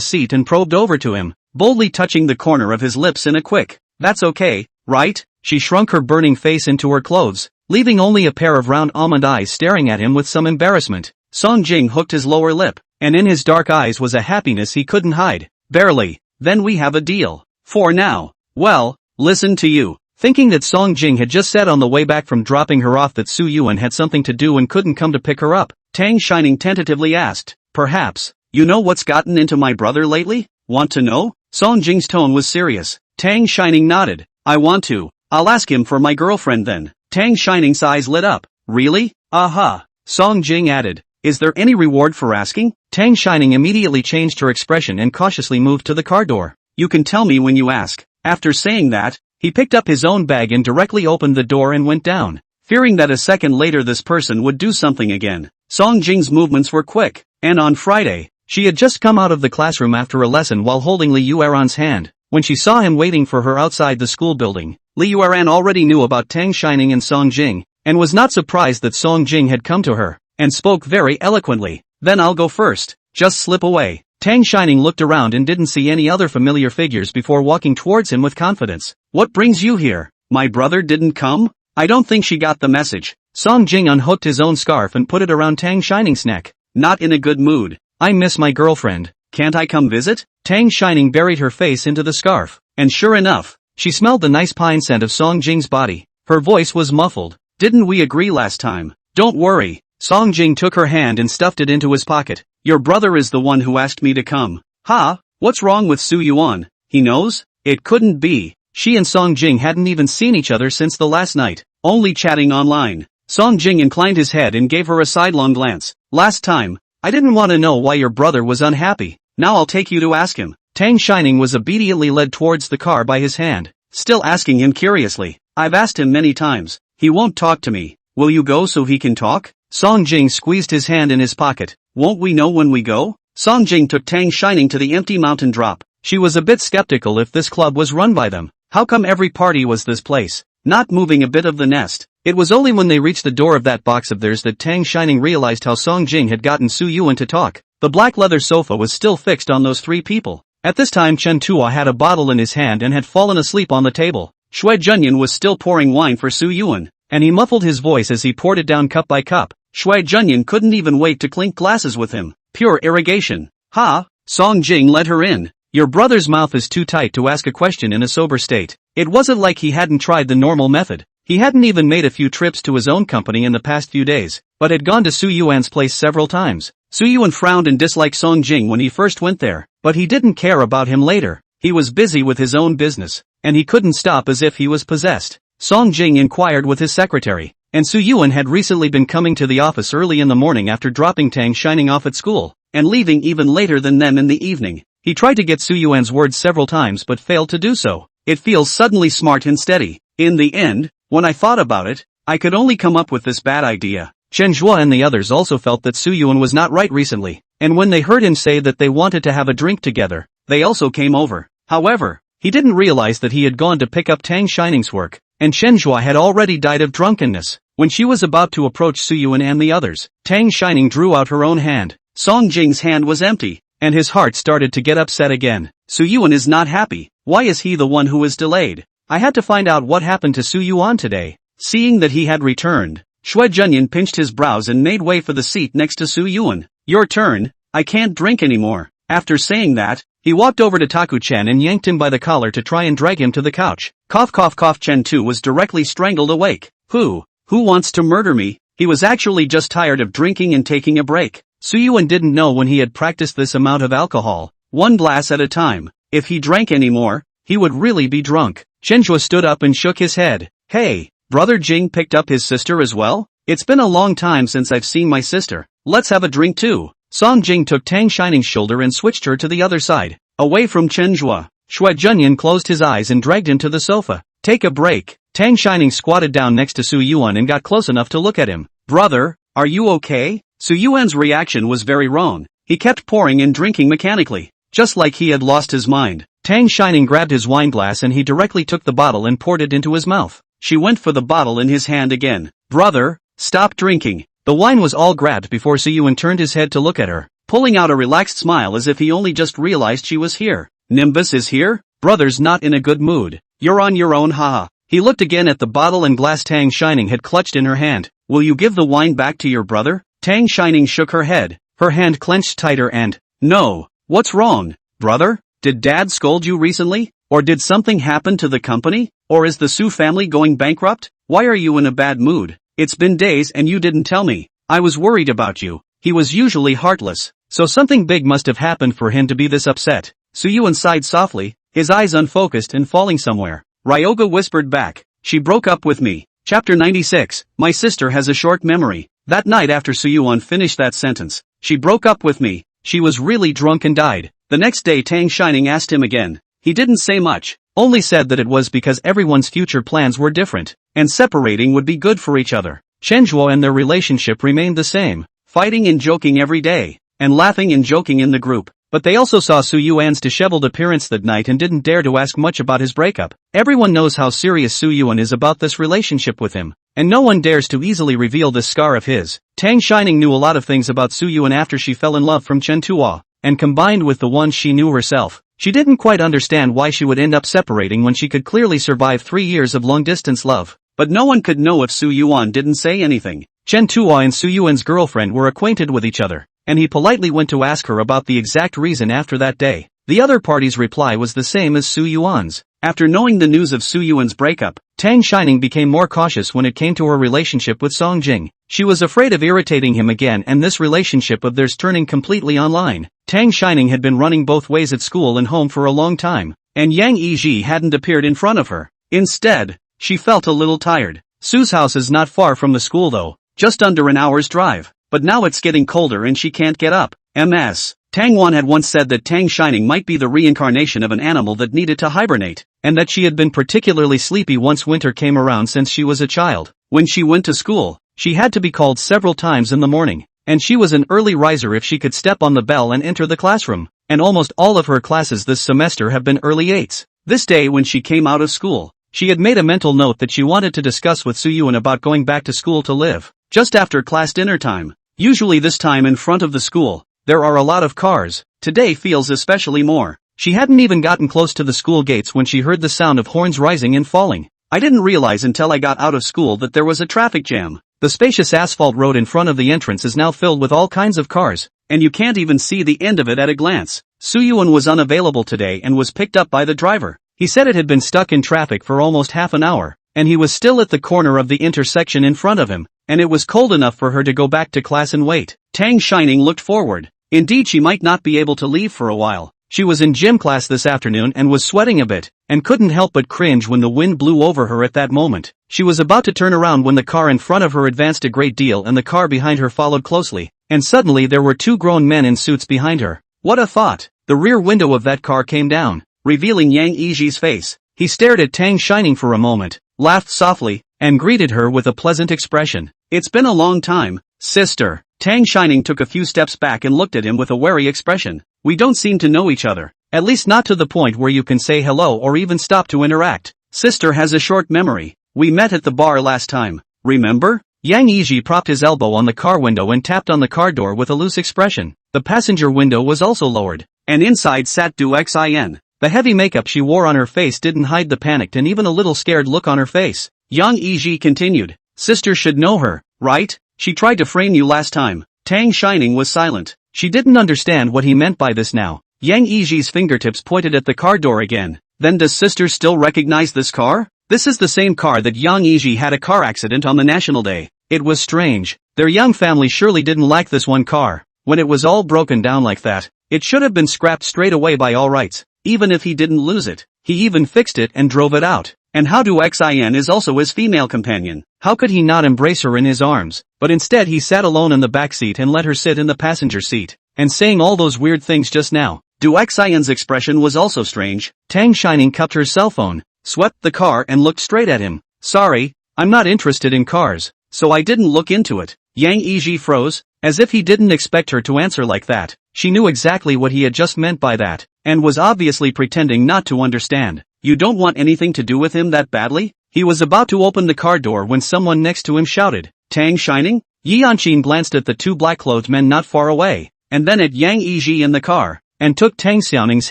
seat and probed over to him, boldly touching the corner of his lips in a quick, that's okay, right? She shrunk her burning face into her clothes, leaving only a pair of round almond eyes staring at him with some embarrassment. Song Jing hooked his lower lip, and in his dark eyes was a happiness he couldn't hide. Barely. Then we have a deal. For now. Well, listen to you. Thinking that Song Jing had just said on the way back from dropping her off that Su Yuan had something to do and couldn't come to pick her up, Tang Shining tentatively asked, perhaps, you know what's gotten into my brother lately? Want to know? Song Jing's tone was serious. Tang Shining nodded. I want to. I'll ask him for my girlfriend then. Tang Shining's eyes lit up. Really? Aha. Song Jing added. Is there any reward for asking? Tang Shining immediately changed her expression and cautiously moved to the car door. You can tell me when you ask. After saying that, he picked up his own bag and directly opened the door and went down, fearing that a second later this person would do something again. Song Jing's movements were quick, and on Friday, she had just come out of the classroom after a lesson while holding Li Yueran's hand. When she saw him waiting for her outside the school building, Li Yueran already knew about Tang Shining and Song Jing, and was not surprised that Song Jing had come to her, and spoke very eloquently. Then I'll go first. Just slip away. Tang Shining looked around and didn't see any other familiar figures before walking towards him with confidence. What brings you here? My brother didn't come? I don't think she got the message. Song Jing unhooked his own scarf and put it around Tang Shining's neck. Not in a good mood. I miss my girlfriend. Can't I come visit? Tang Shining buried her face into the scarf, and sure enough, she smelled the nice pine scent of Song Jing's body. Her voice was muffled. Didn't we agree last time? Don't worry, Song Jing took her hand and stuffed it into his pocket. Your brother is the one who asked me to come. Ha, what's wrong with Su Yuan? He knows? It couldn't be. She and Song Jing hadn't even seen each other since the last night, only chatting online. Song Jing inclined his head and gave her a sidelong glance. Last time, I didn't want to know why your brother was unhappy. Now I'll take you to ask him. Tang Shining was obediently led towards the car by his hand, still asking him curiously. I've asked him many times. He won't talk to me. Will you go so he can talk? Song Jing squeezed his hand in his pocket. Won't we know when we go? Song Jing took Tang Shining to the empty mountain drop. She was a bit skeptical if this club was run by them. How come every party was this place? Not moving a bit of the nest. It was only when they reached the door of that box of theirs that Tang Shining realized how Song Jing had gotten Su Yuan to talk. The black leather sofa was still fixed on those three people. At this time Chen Tua had a bottle in his hand and had fallen asleep on the table. Shui Junyan was still pouring wine for Su Yuan, and he muffled his voice as he poured it down cup by cup. Shui Junyan couldn't even wait to clink glasses with him. Pure irrigation. Ha! Song Jing let her in. Your brother's mouth is too tight to ask a question in a sober state. It wasn't like he hadn't tried the normal method. He hadn't even made a few trips to his own company in the past few days, but had gone to Su Yuan's place several times. Su Yuan frowned and disliked Song Jing when he first went there, but he didn't care about him later. He was busy with his own business, and he couldn't stop as if he was possessed. Song Jing inquired with his secretary, and Su Yuan had recently been coming to the office early in the morning after dropping Tang Shining off at school, and leaving even later than them in the evening. He tried to get Su Yuan's words several times but failed to do so. It feels suddenly smart and steady. In the end, when I thought about it, I could only come up with this bad idea. Chen Zhua and the others also felt that Su Yuan was not right recently, and when they heard him say that they wanted to have a drink together, they also came over. However, he didn't realize that he had gone to pick up Tang Shining's work, and Chen Zhua had already died of drunkenness. When she was about to approach Su Yuan and the others, Tang Shining drew out her own hand. Song Jing's hand was empty, and his heart started to get upset again. Su Yuan is not happy. Why is he the one who is delayed? I had to find out what happened to Su Yuan today. Seeing that he had returned, Shui Junyan pinched his brows and made way for the seat next to Su Yuan. Your turn. I can't drink anymore. After saying that, he walked over to Taku-chan and yanked him by the collar to try and drag him to the couch. Cough cough cough. Chen Tu was directly strangled awake. Who wants to murder me? He was actually just tired of drinking and taking a break. Su Yuan didn't know when he had practiced this amount of alcohol. One glass at a time. If he drank any more, he would really be drunk. Chen Zhua stood up and shook his head. Hey, brother Jing picked up his sister as well? It's been a long time since I've seen my sister. Let's have a drink too. Song Jing took Tang Shining's shoulder and switched her to the other side, away from Chen Zhua. Shui Junyan closed his eyes and dragged him to the sofa. Take a break. Tang Shining squatted down next to Su Yuan and got close enough to look at him. Brother, are you okay? Su Yuan's reaction was very wrong. He kept pouring and drinking mechanically, just like he had lost his mind. Tang Shining grabbed his wine glass and he directly took the bottle and poured it into his mouth. She went for the bottle in his hand again. Brother, stop drinking. The wine was all grabbed before Su Yuan turned his head to look at her, pulling out a relaxed smile as if he only just realized she was here. Nimbus is here? Brother's not in a good mood. You're on your own, haha. He looked again at the bottle and glass Tang Shining had clutched in her hand. Will you give the wine back to your brother? Tang Shining shook her head, her hand clenched tighter and, no, what's wrong, brother? Did Dad scold you recently? Or did something happen to the company? Or is the Su family going bankrupt? Why are you in a bad mood? It's been days and you didn't tell me. I was worried about you. He was usually heartless, so something big must have happened for him to be this upset. Su Yuan sighed softly, his eyes unfocused and falling somewhere. Ryoga whispered back, she broke up with me. Chapter 96, my sister has a short memory. That night after Su Yuan finished that sentence, she broke up with me. She was really drunk and died. The next day Tang Shining asked him again. He didn't say much, only said that it was because everyone's future plans were different, and separating would be good for each other. Chen Zhuo and their relationship remained the same, fighting and joking every day, and laughing and joking in the group. But they also saw Su Yuan's disheveled appearance that night and didn't dare to ask much about his breakup. Everyone knows how serious Su Yuan is about this relationship with him, and no one dares to easily reveal this scar of his. Tang Shining knew a lot of things about Su Yuan after she fell in love from Chen Tua, and combined with the ones she knew herself, she didn't quite understand why she would end up separating when she could clearly survive 3 years of long-distance love. But no one could know if Su Yuan didn't say anything. Chen Tua and Su Yuan's girlfriend were acquainted with each other, and he politely went to ask her about the exact reason after that day. The other party's reply was the same as Su Yuan's. After knowing the news of Su Yuan's breakup, Tang Shining became more cautious when it came to her relationship with Song Jing. She was afraid of irritating him again and this relationship of theirs turning completely online. Tang Shining had been running both ways at school and home for a long time, and Yang Yiji hadn't appeared in front of her. Instead, she felt a little tired. Su's house is not far from the school though, just under an hour's drive. But now it's getting colder and she can't get up. Ms. Tang Wan had once said that Tang Shining might be the reincarnation of an animal that needed to hibernate, and that she had been particularly sleepy once winter came around since she was a child. When she went to school, she had to be called several times in the morning, and she was an early riser if she could step on the bell and enter the classroom, and almost all of her classes this semester have been early 8s. This day when she came out of school, she had made a mental note that she wanted to discuss with Su Yuan about going back to school to live, just after class dinner time. Usually this time in front of the school, there are a lot of cars. Today feels especially more. She hadn't even gotten close to the school gates when she heard the sound of horns rising and falling. I didn't realize until I got out of school that there was a traffic jam. The spacious asphalt road in front of the entrance is now filled with all kinds of cars, and you can't even see the end of it at a glance. Su Yuan was unavailable today and was picked up by the driver. He said it had been stuck in traffic for almost half an hour, and he was still at the corner of the intersection in front of him, and it was cold enough for her to go back to class and wait. Tang Shining looked forward. Indeed, she might not be able to leave for a while. She was in gym class this afternoon and was sweating a bit, and couldn't help but cringe when the wind blew over her at that moment. She was about to turn around when the car in front of her advanced a great deal and the car behind her followed closely, and suddenly there were two grown men in suits behind her. What a thought! The rear window of that car came down, revealing Yang Yiji's face. He stared at Tang Shining for a moment, laughed softly, and greeted her with a pleasant expression. It's been a long time, sister. Tang Shining took a few steps back and looked at him with a wary expression. We don't seem to know each other. At least not to the point where you can say hello or even stop to interact. Sister has a short memory. We met at the bar last time. Remember? Yang Yiji propped his elbow on the car window and tapped on the car door with a loose expression. The passenger window was also lowered, and inside sat Du Xin. The heavy makeup she wore on her face didn't hide the panicked and even a little scared look on her face. Yang Yiji continued. Sister should know her, right? She tried to frame you last time. Tang Shining was silent. She didn't understand what he meant by this now. Yang Yiji's fingertips pointed at the car door again. Then does sister still recognize this car? This is the same car that Yang Yiji had a car accident on the National Day. It was strange. Their young family surely didn't like this one car. When it was all broken down like that, it should have been scrapped straight away by all rights, even if he didn't lose it. He even fixed it and drove it out. And how Du Xin is also his female companion. How could he not embrace her in his arms? But instead he sat alone in the back seat and let her sit in the passenger seat. And saying all those weird things just now. Du Xin's expression was also strange. Tang Shining cupped her cell phone, swept the car and looked straight at him. Sorry, I'm not interested in cars, so I didn't look into it. Yang Yiji froze, as if he didn't expect her to answer like that. She knew exactly what he had just meant by that, and was obviously pretending not to understand. You don't want anything to do with him that badly? He was about to open the car door when someone next to him shouted, Tang Shining? Yi Yanqin glanced at the two black-clothed men not far away, and then at Yang Yiji in the car, and took Tang Xiaoning's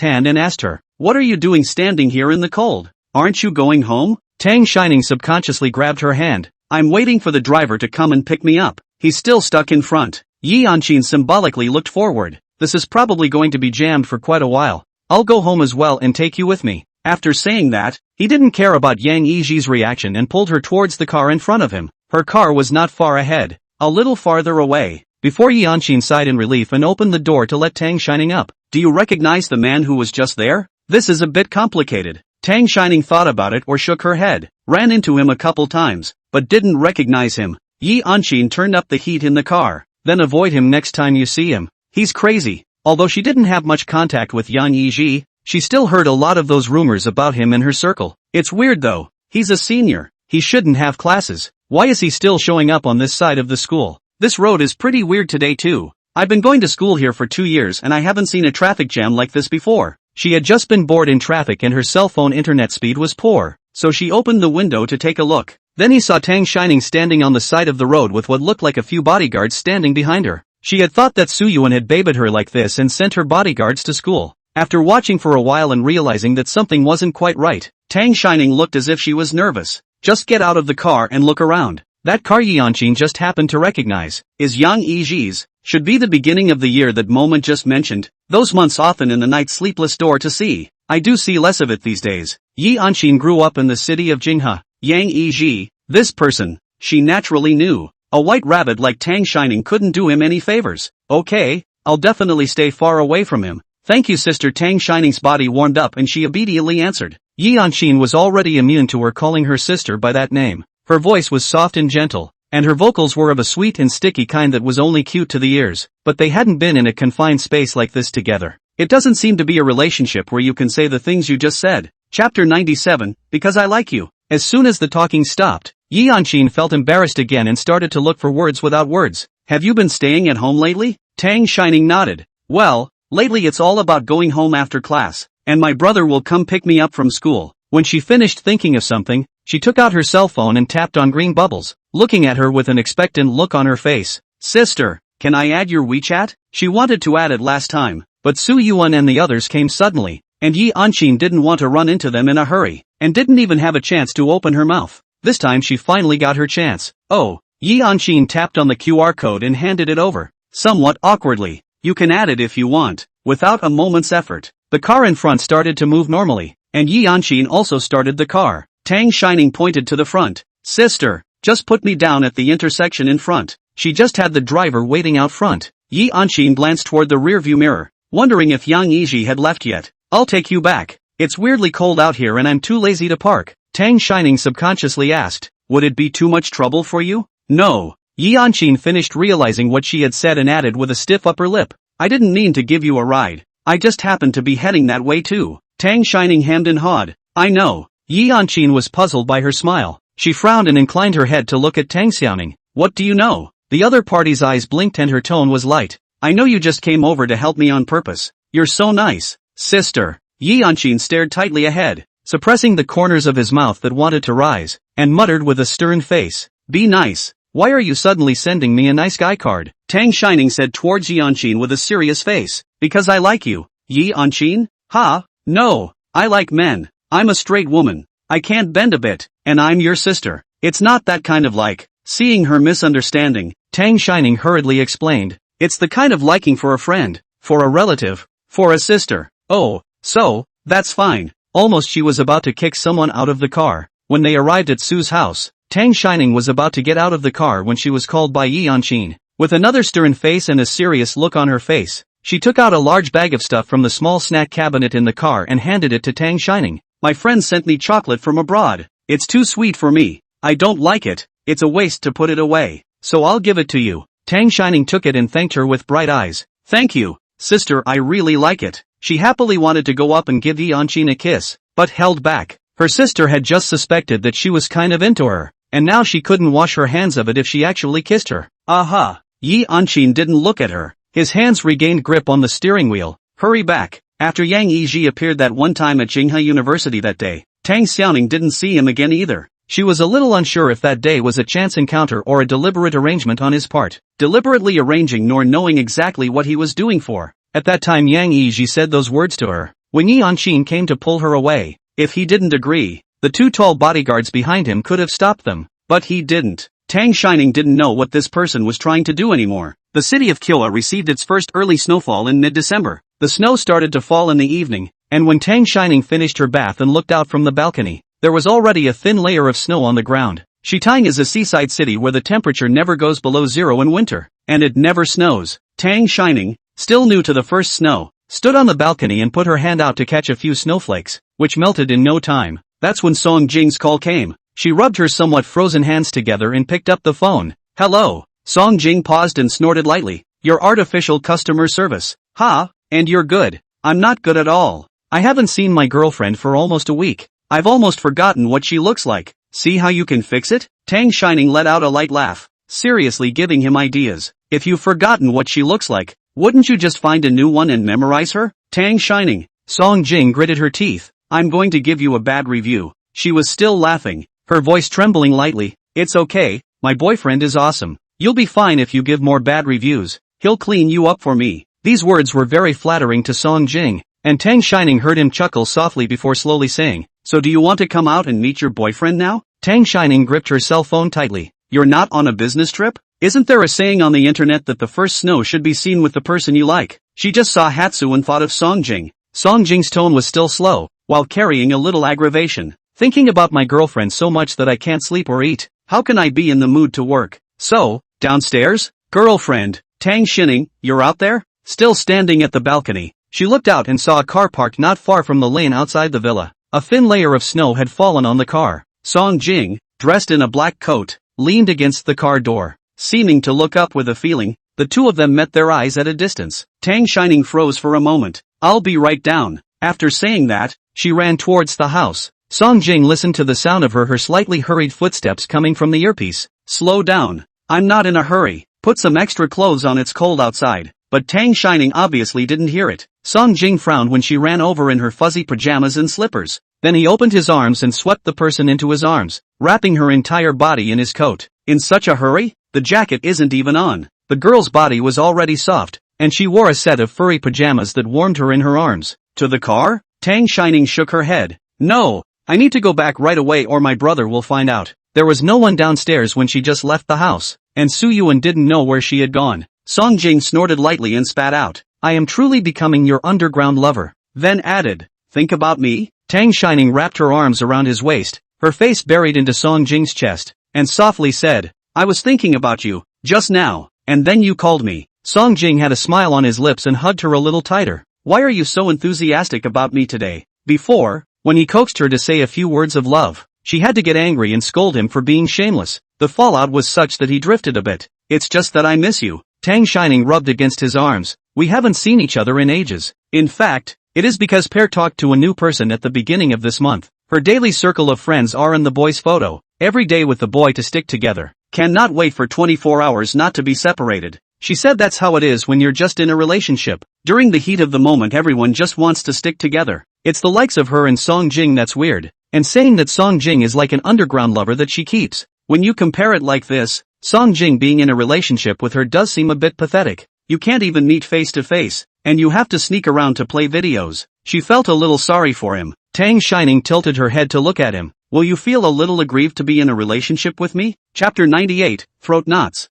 hand and asked her, what are you doing standing here in the cold? Aren't you going home? Tang Shining subconsciously grabbed her hand. I'm waiting for the driver to come and pick me up. He's still stuck in front. Yi Yanqin symbolically looked forward. This is probably going to be jammed for quite a while. I'll go home as well and take you with me. After saying that, he didn't care about Yang Yiji's reaction and pulled her towards the car in front of him. Her car was not far ahead, a little farther away, before Yi Yanqin sighed in relief and opened the door to let Tang Shining up. Do you recognize the man who was just there? This is a bit complicated. Tang Shining thought about it or shook her head, ran into him a couple times, but didn't recognize him. Yi Yanqin turned up the heat in the car. Then avoid him next time you see him. He's crazy. Although she didn't have much contact with Yang Yiji, she still heard a lot of those rumors about him in her circle. It's weird though. He's a senior. He shouldn't have classes. Why is he still showing up on this side of the school? This road is pretty weird today too. I've been going to school here for 2 years and I haven't seen a traffic jam like this before. She had just been bored in traffic and her cell phone internet speed was poor, so she opened the window to take a look. Then he saw Tang Shining standing on the side of the road with what looked like a few bodyguards standing behind her. She had thought that Su Yuan had babied her like this and sent her bodyguards to school. After watching for a while and realizing that something wasn't quite right, Tang Shining looked as if she was nervous. Just get out of the car and look around. That car Yi Yanqin just happened to recognize is Yang Yiji's. Should be the beginning of the year that moment just mentioned. Those months often in the night sleepless door to see. I do see less of it these days. Yi Anshin grew up in the city of Jinghe. Yang Yiji, this person, she naturally knew. A white rabbit like Tang Shining couldn't do him any favors. Okay, I'll definitely stay far away from him. Thank you, sister. Tang Shining's body warmed up and she obediently answered. Yi Anshin was already immune to her calling her sister by that name. Her voice was soft and gentle, and her vocals were of a sweet and sticky kind that was only cute to the ears, but they hadn't been in a confined space like this together. It doesn't seem to be a relationship where you can say the things you just said. Chapter 97, Because I Like You. As soon as the talking stopped, Yi Anshin felt embarrassed again and started to look for words without words. Have you been staying at home lately? Tang Shining nodded. Well, lately it's all about going home after class, and my brother will come pick me up from school. When she finished thinking of something, she took out her cell phone and tapped on green bubbles, looking at her with an expectant look on her face. Sister, can I add your WeChat? She wanted to add it last time, but Su Yuan and the others came suddenly, and Yi Anshin didn't want to run into them in a hurry, and didn't even have a chance to open her mouth. This time she finally got her chance. Oh, Yi Anshin tapped on the QR code and handed it over, somewhat awkwardly. You can add it if you want. Without a moment's effort, the car in front started to move normally, and Yi Anshin also started the car. Tang Shining pointed to the front. Sister, just put me down at the intersection in front. She just had the driver waiting out front. Yi Anshin glanced toward the rearview mirror, wondering if Yang Yiji had left yet. I'll take you back. It's weirdly cold out here and I'm too lazy to park. Tang Shining subconsciously asked. Would it be too much trouble for you? No. Yi Anshin finished realizing what she had said and added with a stiff upper lip. I didn't mean to give you a ride. I just happened to be heading that way too. Tang Shining hemmed and hawed. I know. Yi Anshin was puzzled by her smile. She frowned and inclined her head to look at Tang Xiaoning. What do you know? The other party's eyes blinked and her tone was light. I know you just came over to help me on purpose. You're so nice. Sister. Yi Anshin stared tightly ahead, suppressing the corners of his mouth that wanted to rise, and muttered with a stern face. Be nice. Why are you suddenly sending me a nice guy card? Tang Shining said towards Yi Anshin with a serious face. Because I like you. Yi Anshin? Ha? No. I like men. I'm a straight woman. I can't bend a bit, and I'm your sister. It's not that kind of like. Seeing her misunderstanding, Tang Shining hurriedly explained. It's the kind of liking for a friend, for a relative, for a sister. Oh, so, that's fine. Almost she was about to kick someone out of the car. When they arrived at Su's house, Tang Shining was about to get out of the car when she was called by Yi Anshin. With another stern face and a serious look on her face, she took out a large bag of stuff from the small snack cabinet in the car and handed it to Tang Shining. My friend sent me chocolate from abroad. It's too sweet for me. I don't like it. It's a waste to put it away. So I'll give it to you. Tang Shining took it and thanked her with bright eyes. Thank you, sister, I really like it. She happily wanted to go up and give Yi Anshin a kiss, but held back. Her sister had just suspected that she was kind of into her, and now she couldn't wash her hands of it if she actually kissed her. Aha! Yi Anshin didn't look at her. His hands regained grip on the steering wheel. Hurry back. After Yang Yiji appeared that one time at Jinghe University that day, Tang Xiaoning didn't see him again either. She was a little unsure if that day was a chance encounter or a deliberate arrangement on his part, deliberately arranging nor knowing exactly what he was doing for. At that time Yang Yiji said those words to her. When Yi Anshin came to pull her away, if he didn't agree, the two tall bodyguards behind him could have stopped them, but he didn't. Tang Shining didn't know what this person was trying to do anymore. The city of Kyoa received its first early snowfall in mid-December. The snow started to fall in the evening, and when Tang Shining finished her bath and looked out from the balcony, there was already a thin layer of snow on the ground. Shitang is a seaside city where the temperature never goes below zero in winter, and it never snows. Tang Shining, still new to the first snow, stood on the balcony and put her hand out to catch a few snowflakes, which melted in no time. That's when Song Jing's call came. She rubbed her somewhat frozen hands together and picked up the phone. Hello. Song Jing paused and snorted lightly. Your artificial customer service. Ha, and you're good. I'm not good at all. I haven't seen my girlfriend for almost a week. I've almost forgotten what she looks like. See how you can fix it? Tang Shining let out a light laugh, seriously giving him ideas. If you've forgotten what she looks like, wouldn't you just find a new one and memorize her? Tang Shining. Song Jing gritted her teeth. I'm going to give you a bad review. She was still laughing, her voice trembling lightly. It's okay, my boyfriend is awesome. You'll be fine if you give more bad reviews. He'll clean you up for me. These words were very flattering to Song Jing, and Tang Shining heard him chuckle softly before slowly saying, So do you want to come out and meet your boyfriend now? Tang Shining gripped her cell phone tightly. You're not on a business trip? Isn't there a saying on the internet that the first snow should be seen with the person you like? She just saw Hatsu and thought of Songjing. Songjing's tone was still slow, while carrying a little aggravation. Thinking about my girlfriend so much that I can't sleep or eat. How can I be in the mood to work? So, downstairs? Girlfriend, Tang Shining, you're out there? Still standing at the balcony, she looked out and saw a car parked not far from the lane outside the villa. A thin layer of snow had fallen on the car. Songjing, dressed in a black coat, leaned against the car door, seeming to look up with a feeling. The two of them met their eyes at a distance. Tang Shining froze for a moment. I'll be right down. After saying that, she ran towards the house. Songjing listened to the sound of her slightly hurried footsteps coming from the earpiece. Slow down. I'm not in a hurry. Put some extra clothes on, it's cold outside. But Tang Shining obviously didn't hear it. Songjing frowned when she ran over in her fuzzy pajamas and slippers. Then he opened his arms and swept the person into his arms, wrapping her entire body in his coat. In such a hurry? The jacket isn't even on. The girl's body was already soft, and she wore a set of furry pajamas that warmed her in her arms. To the car? Tang Shining shook her head. No, I need to go back right away or my brother will find out. There was no one downstairs when she just left the house, and Su Yuan didn't know where she had gone. Songjing snorted lightly and spat out. I am truly becoming your underground lover. Then added, think about me? Tang Shining wrapped her arms around his waist, her face buried into Songjing's chest, and softly said, I was thinking about you, just now, and then you called me. Songjing had a smile on his lips and hugged her a little tighter. Why are you so enthusiastic about me today? Before, when he coaxed her to say a few words of love, she had to get angry and scold him for being shameless. The fallout was such that he drifted a bit. It's just that I miss you. Tang Shining rubbed against his arms. We haven't seen each other in ages. In fact, it is because Pear talked to a new person at the beginning of this month. Her daily circle of friends are in the boy's photo. Every day with the boy to stick together. Cannot wait for 24 hours not to be separated. She said that's how it is when you're just in a relationship. During the heat of the moment everyone just wants to stick together. It's the likes of her and Songjing that's weird. And saying that Songjing is like an underground lover that she keeps. When you compare it like this, Songjing being in a relationship with her does seem a bit pathetic. You can't even meet face to face, and you have to sneak around to play videos. She felt a little sorry for him. Tang Shining tilted her head to look at him. Will you feel a little aggrieved to be in a relationship with me? Chapter 98, Throat Knots.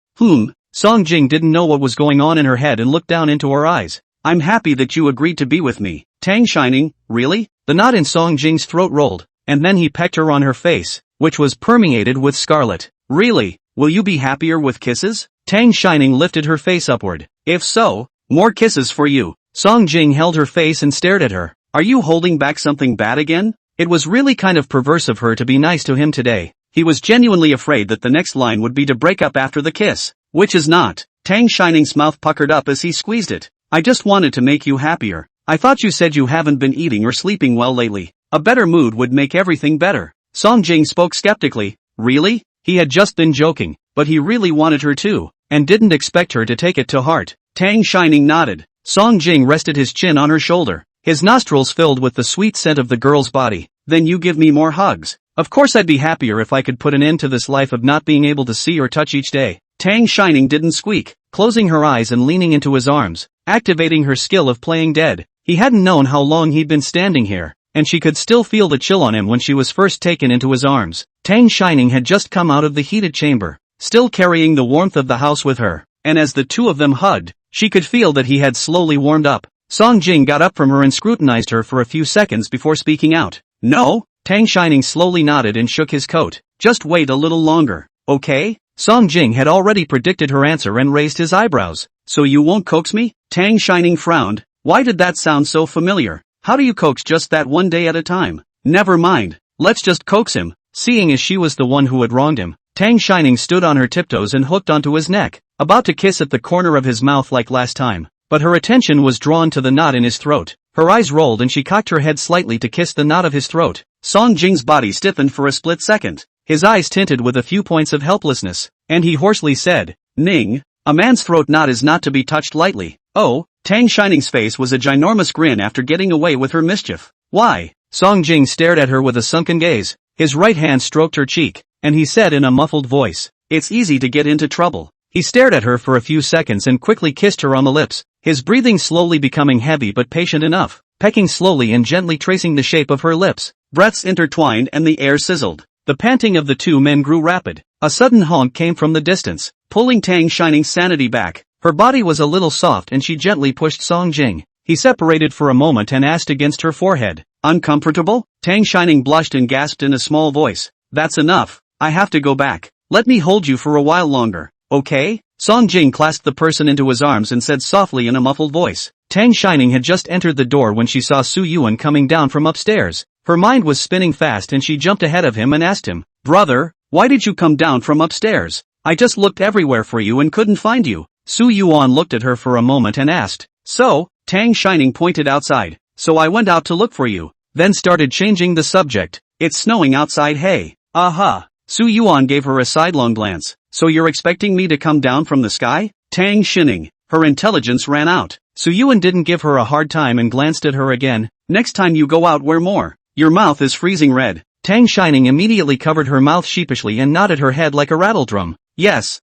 Songjing didn't know what was going on in her head and looked down into her eyes. I'm happy that you agreed to be with me. Tang Shining, really? The knot in Songjing's throat rolled, and then he pecked her on her face, which was permeated with scarlet. Really? Will you be happier with kisses? Tang Shining lifted her face upward. If so, more kisses for you. Songjing held her face and stared at her. Are you holding back something bad again? It was really kind of perverse of her to be nice to him today. He was genuinely afraid that the next line would be to break up after the kiss. Which is not. Tang Shining's mouth puckered up as he squeezed it. I just wanted to make you happier. I thought you said you haven't been eating or sleeping well lately. A better mood would make everything better. Songjing spoke skeptically. Really? He had just been joking, but he really wanted her to, and didn't expect her to take it to heart. Tang Shining nodded. Songjing rested his chin on her shoulder, his nostrils filled with the sweet scent of the girl's body. Then you give me more hugs. Of course I'd be happier if I could put an end to this life of not being able to see or touch each day. Tang Shining didn't squeak, closing her eyes and leaning into his arms, activating her skill of playing dead. He hadn't known how long he'd been standing here, and she could still feel the chill on him when she was first taken into his arms. Tang Shining had just come out of the heated chamber, still carrying the warmth of the house with her, and as the two of them hugged, she could feel that he had slowly warmed up. Songjing got up from her and scrutinized her for a few seconds before speaking out. No? Tang Shining slowly nodded and shook his coat. Just wait a little longer, okay? Songjing had already predicted her answer and raised his eyebrows. So you won't coax me? Tang Shining frowned. Why did that sound so familiar? How do you coax just that one day at a time? Never mind. Let's just coax him. Seeing as she was the one who had wronged him, Tang Shining stood on her tiptoes and hooked onto his neck, about to kiss at the corner of his mouth like last time. But her attention was drawn to the knot in his throat. Her eyes rolled and she cocked her head slightly to kiss the knot of his throat. Songjing's body stiffened for a split second. His eyes tinted with a few points of helplessness, and he hoarsely said, Ning, a man's throat knot is not to be touched lightly. Oh, Tang Shining's face was a ginormous grin after getting away with her mischief. Why? Songjing stared at her with a sunken gaze. His right hand stroked her cheek, and he said in a muffled voice, It's easy to get into trouble. He stared at her for a few seconds and quickly kissed her on the lips, his breathing slowly becoming heavy but patient enough, pecking slowly and gently tracing the shape of her lips. Breaths intertwined and the air sizzled. The panting of the two men grew rapid. A sudden honk came from the distance, pulling Tang Shining's sanity back. Her body was a little soft and she gently pushed Song Jing. He separated for a moment and asked against her forehead, "Uncomfortable?" Tang Shining blushed and gasped in a small voice, "That's enough. I have to go back. Let me hold you for a while longer, okay?" Song Jing clasped the person into his arms and said softly in a muffled voice. Tang Shining had just entered the door when she saw Su Yuan coming down from upstairs. Her mind was spinning fast and she jumped ahead of him and asked him, "Brother, why did you come down from upstairs? I just looked everywhere for you and couldn't find you." Su Yuan looked at her for a moment and asked, "So?" Tang Shining pointed outside. "So I went out to look for you." Then started changing the subject. "It's snowing outside, hey." "Aha." Su Yuan gave her a sidelong glance. "So you're expecting me to come down from the sky?" Tang Shining. Her intelligence ran out. Su Yuan didn't give her a hard time and glanced at her again. "Next time you go out, wear more. Your mouth is freezing red." Tang Shining immediately covered her mouth sheepishly and nodded her head like a rattledrum. Yes,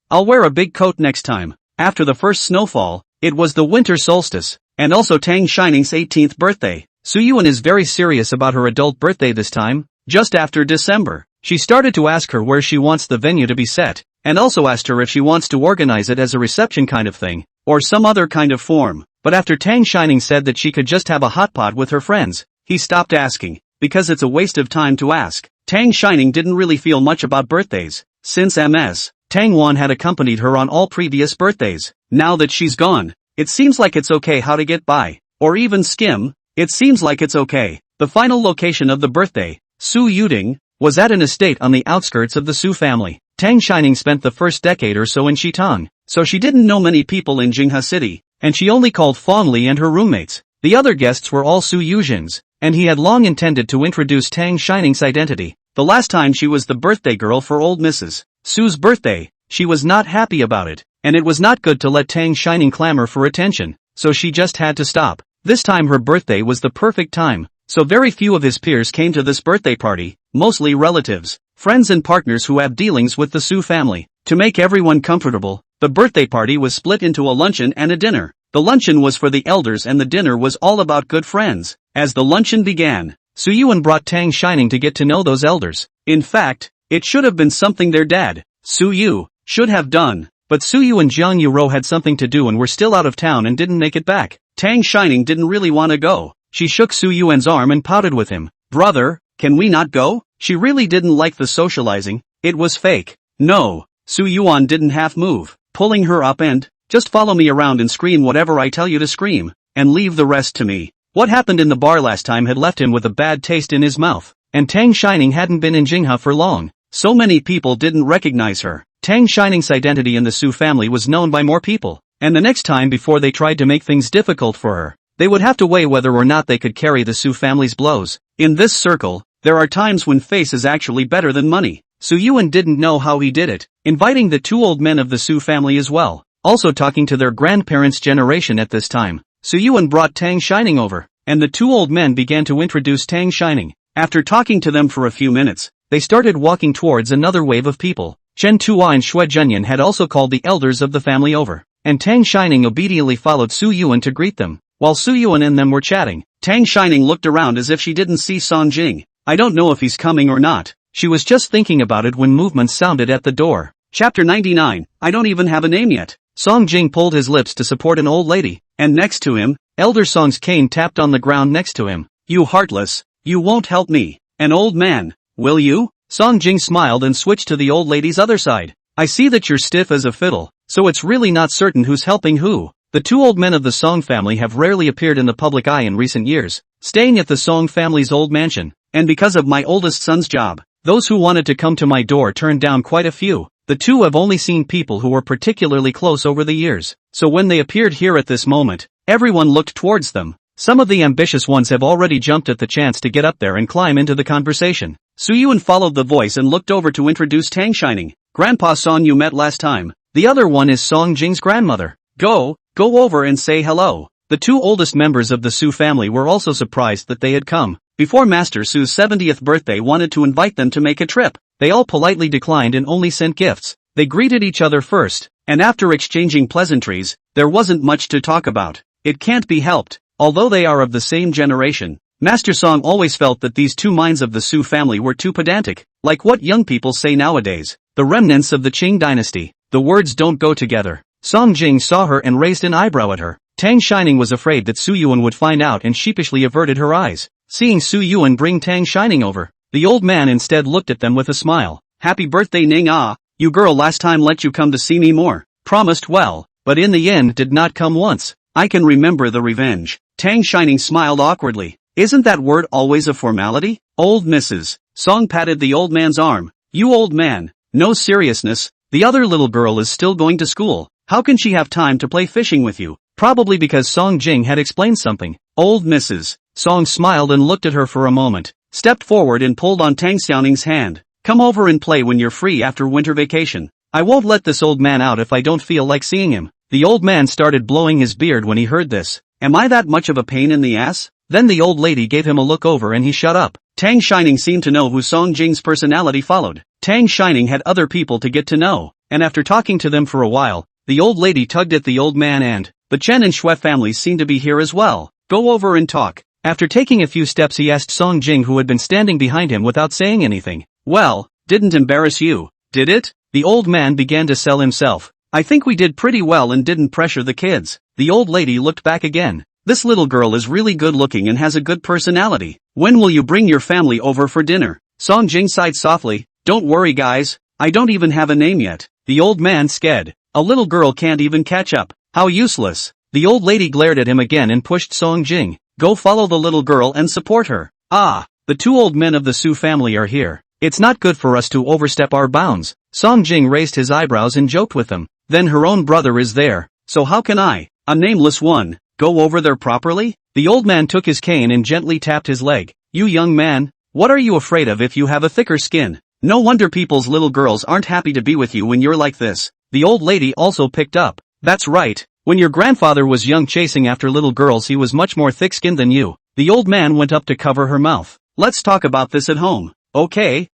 I'll wear a big coat next time." After the first snowfall, it was the winter solstice, and also Tang Shining's 18th birthday. Su Yuan is very serious about her adult birthday this time. Just after December, she started to ask her where she wants the venue to be set, and also asked her if she wants to organize it as a reception kind of thing, or some other kind of form. But after Tang Shining said that she could just have a hot pot with her friends, he stopped asking, because it's a waste of time to ask. Tang Shining didn't really feel much about birthdays, since Ms. Tang Wan had accompanied her on all previous birthdays. Now that she's gone, it seems like it's okay how to get by, or even skim. It seems like it's okay. The final location of the birthday, Su Yuding, was at an estate on the outskirts of the Su family. Tang Shining spent the first decade or so in Shitang, so she didn't know many people in Jinghe City, and she only called Fong Li and her roommates. The other guests were all Su Yuzhins, and he had long intended to introduce Tang Shining's identity. The last time she was the birthday girl for old Mrs. Su's birthday, she was not happy about it, and it was not good to let Tang Shining clamor for attention, so she just had to stop. This time her birthday was the perfect time, so very few of his peers came to this birthday party, mostly relatives, friends and partners who have dealings with the Su family. To make everyone comfortable, the birthday party was split into a luncheon and a dinner. The luncheon was for the elders and the dinner was all about good friends. As the luncheon began, Su Yuan brought Tang Shining to get to know those elders. In fact, it should have been something their dad, Su Yu, should have done, but Su Yu and Jiang Yuro had something to do and were still out of town and didn't make it back. Tang Shining didn't really want to go. She shook Su Yuan's arm and pouted with him. "Brother, can we not go?" She really didn't like the socializing. It was fake. "No." Su Yuan didn't half move, pulling her up and, "Just follow me around and scream whatever I tell you to scream, and leave the rest to me." What happened in the bar last time had left him with a bad taste in his mouth, and Tang Shining hadn't been in Jinghe for long. So many people didn't recognize her. Tang Shining's identity in the Su family was known by more people, and the next time before they tried to make things difficult for her, they would have to weigh whether or not they could carry the Su family's blows. In this circle, there are times when face is actually better than money. Su Yuan didn't know how he did it, inviting the two old men of the Su family as well, also talking to their grandparents' generation at this time. Su Yuan brought Tang Shining over, and the two old men began to introduce Tang Shining. After talking to them for a few minutes, they started walking towards another wave of people. Chen Tua and Xue Zhenyan had also called the elders of the family over, and Tang Shining obediently followed Su Yuan to greet them. While Su Yuan and them were chatting, Tang Shining looked around as if she didn't see Song Jing. "I don't know if he's coming or not." She was just thinking about it when movements sounded at the door. Chapter 99, I don't even have a name yet. Song Jing pulled his lips to support an old lady, and next to him, Elder Song's cane tapped on the ground next to him. "You heartless, you won't help me. An old man, will you?" Song Jing smiled and switched to the old lady's other side. "I see that you're stiff as a fiddle, so it's really not certain who's helping who." The two old men of the Song family have rarely appeared in the public eye in recent years, staying at the Song family's old mansion, and because of my oldest son's job, those who wanted to come to my door turned down quite a few. The two have only seen people who were particularly close over the years, so when they appeared here at this moment, everyone looked towards them. Some of the ambitious ones have already jumped at the chance to get up there and climb into the conversation. Su Yuan followed the voice and looked over to introduce Tang Shining. "Grandpa Song you met last time. The other one is Song Jing's grandmother. Go over and say hello." The two oldest members of the Su family were also surprised that they had come. Before Master Su's 70th birthday wanted to invite them to make a trip. They all politely declined and only sent gifts. They greeted each other first, and after exchanging pleasantries, there wasn't much to talk about. It can't be helped. Although they are of the same generation, Master Song always felt that these two minds of the Su family were too pedantic, like what young people say nowadays, the remnants of the Qing dynasty. The words don't go together. Song Jing saw her and raised an eyebrow at her. Tang Shining was afraid that Su Yuan would find out and sheepishly averted her eyes. Seeing Su Yuan bring Tang Shining over, the old man instead looked at them with a smile. Happy birthday Ning Ah, you girl last time let you come to see me more. Promised well, but in the end did not come once. I can remember the revenge. Tang Shining smiled awkwardly. Isn't that word always a formality? Old Mrs. Song patted the old man's arm. You old man, no seriousness, the other little girl is still going to school. How can she have time to play fishing with you? Probably because Song Jing had explained something. Old Mrs. Song smiled and looked at her for a moment, stepped forward and pulled on Tang Xiaoning's hand. Come over and play when you're free after winter vacation. I won't let this old man out if I don't feel like seeing him. The old man started blowing his beard when he heard this. Am I that much of a pain in the ass? Then the old lady gave him a look over and he shut up. Tang Shining seemed to know who Song Jing's personality followed. Tang Shining had other people to get to know, and after talking to them for a while, the old lady tugged at the old man and, the Chen and Shui families seem to be here as well. Go over and talk. After taking a few steps he asked Song Jing who had been standing behind him without saying anything. Well, didn't embarrass you, did it? The old man began to sell himself. I think we did pretty well and didn't pressure the kids. The old lady looked back again. This little girl is really good looking and has a good personality. When will you bring your family over for dinner? Song Jing sighed softly. Don't worry guys, I don't even have a name yet. The old man scared. A little girl can't even catch up. How useless. The old lady glared at him again and pushed Song Jing. Go follow the little girl and support her. Ah, the two old men of the Su family are here. It's not good for us to overstep our bounds. Song Jing raised his eyebrows and joked with them. Then her own brother is there, so how can I, a nameless one, go over there properly? The old man took his cane and gently tapped his leg. You young man, what are you afraid of if you have a thicker skin? No wonder people's little girls aren't happy to be with you when you're like this. The old lady also picked up. That's right, when your grandfather was young chasing after little girls he was much more thick-skinned than you. The old man went up to cover her mouth. Let's talk about this at home. Okay,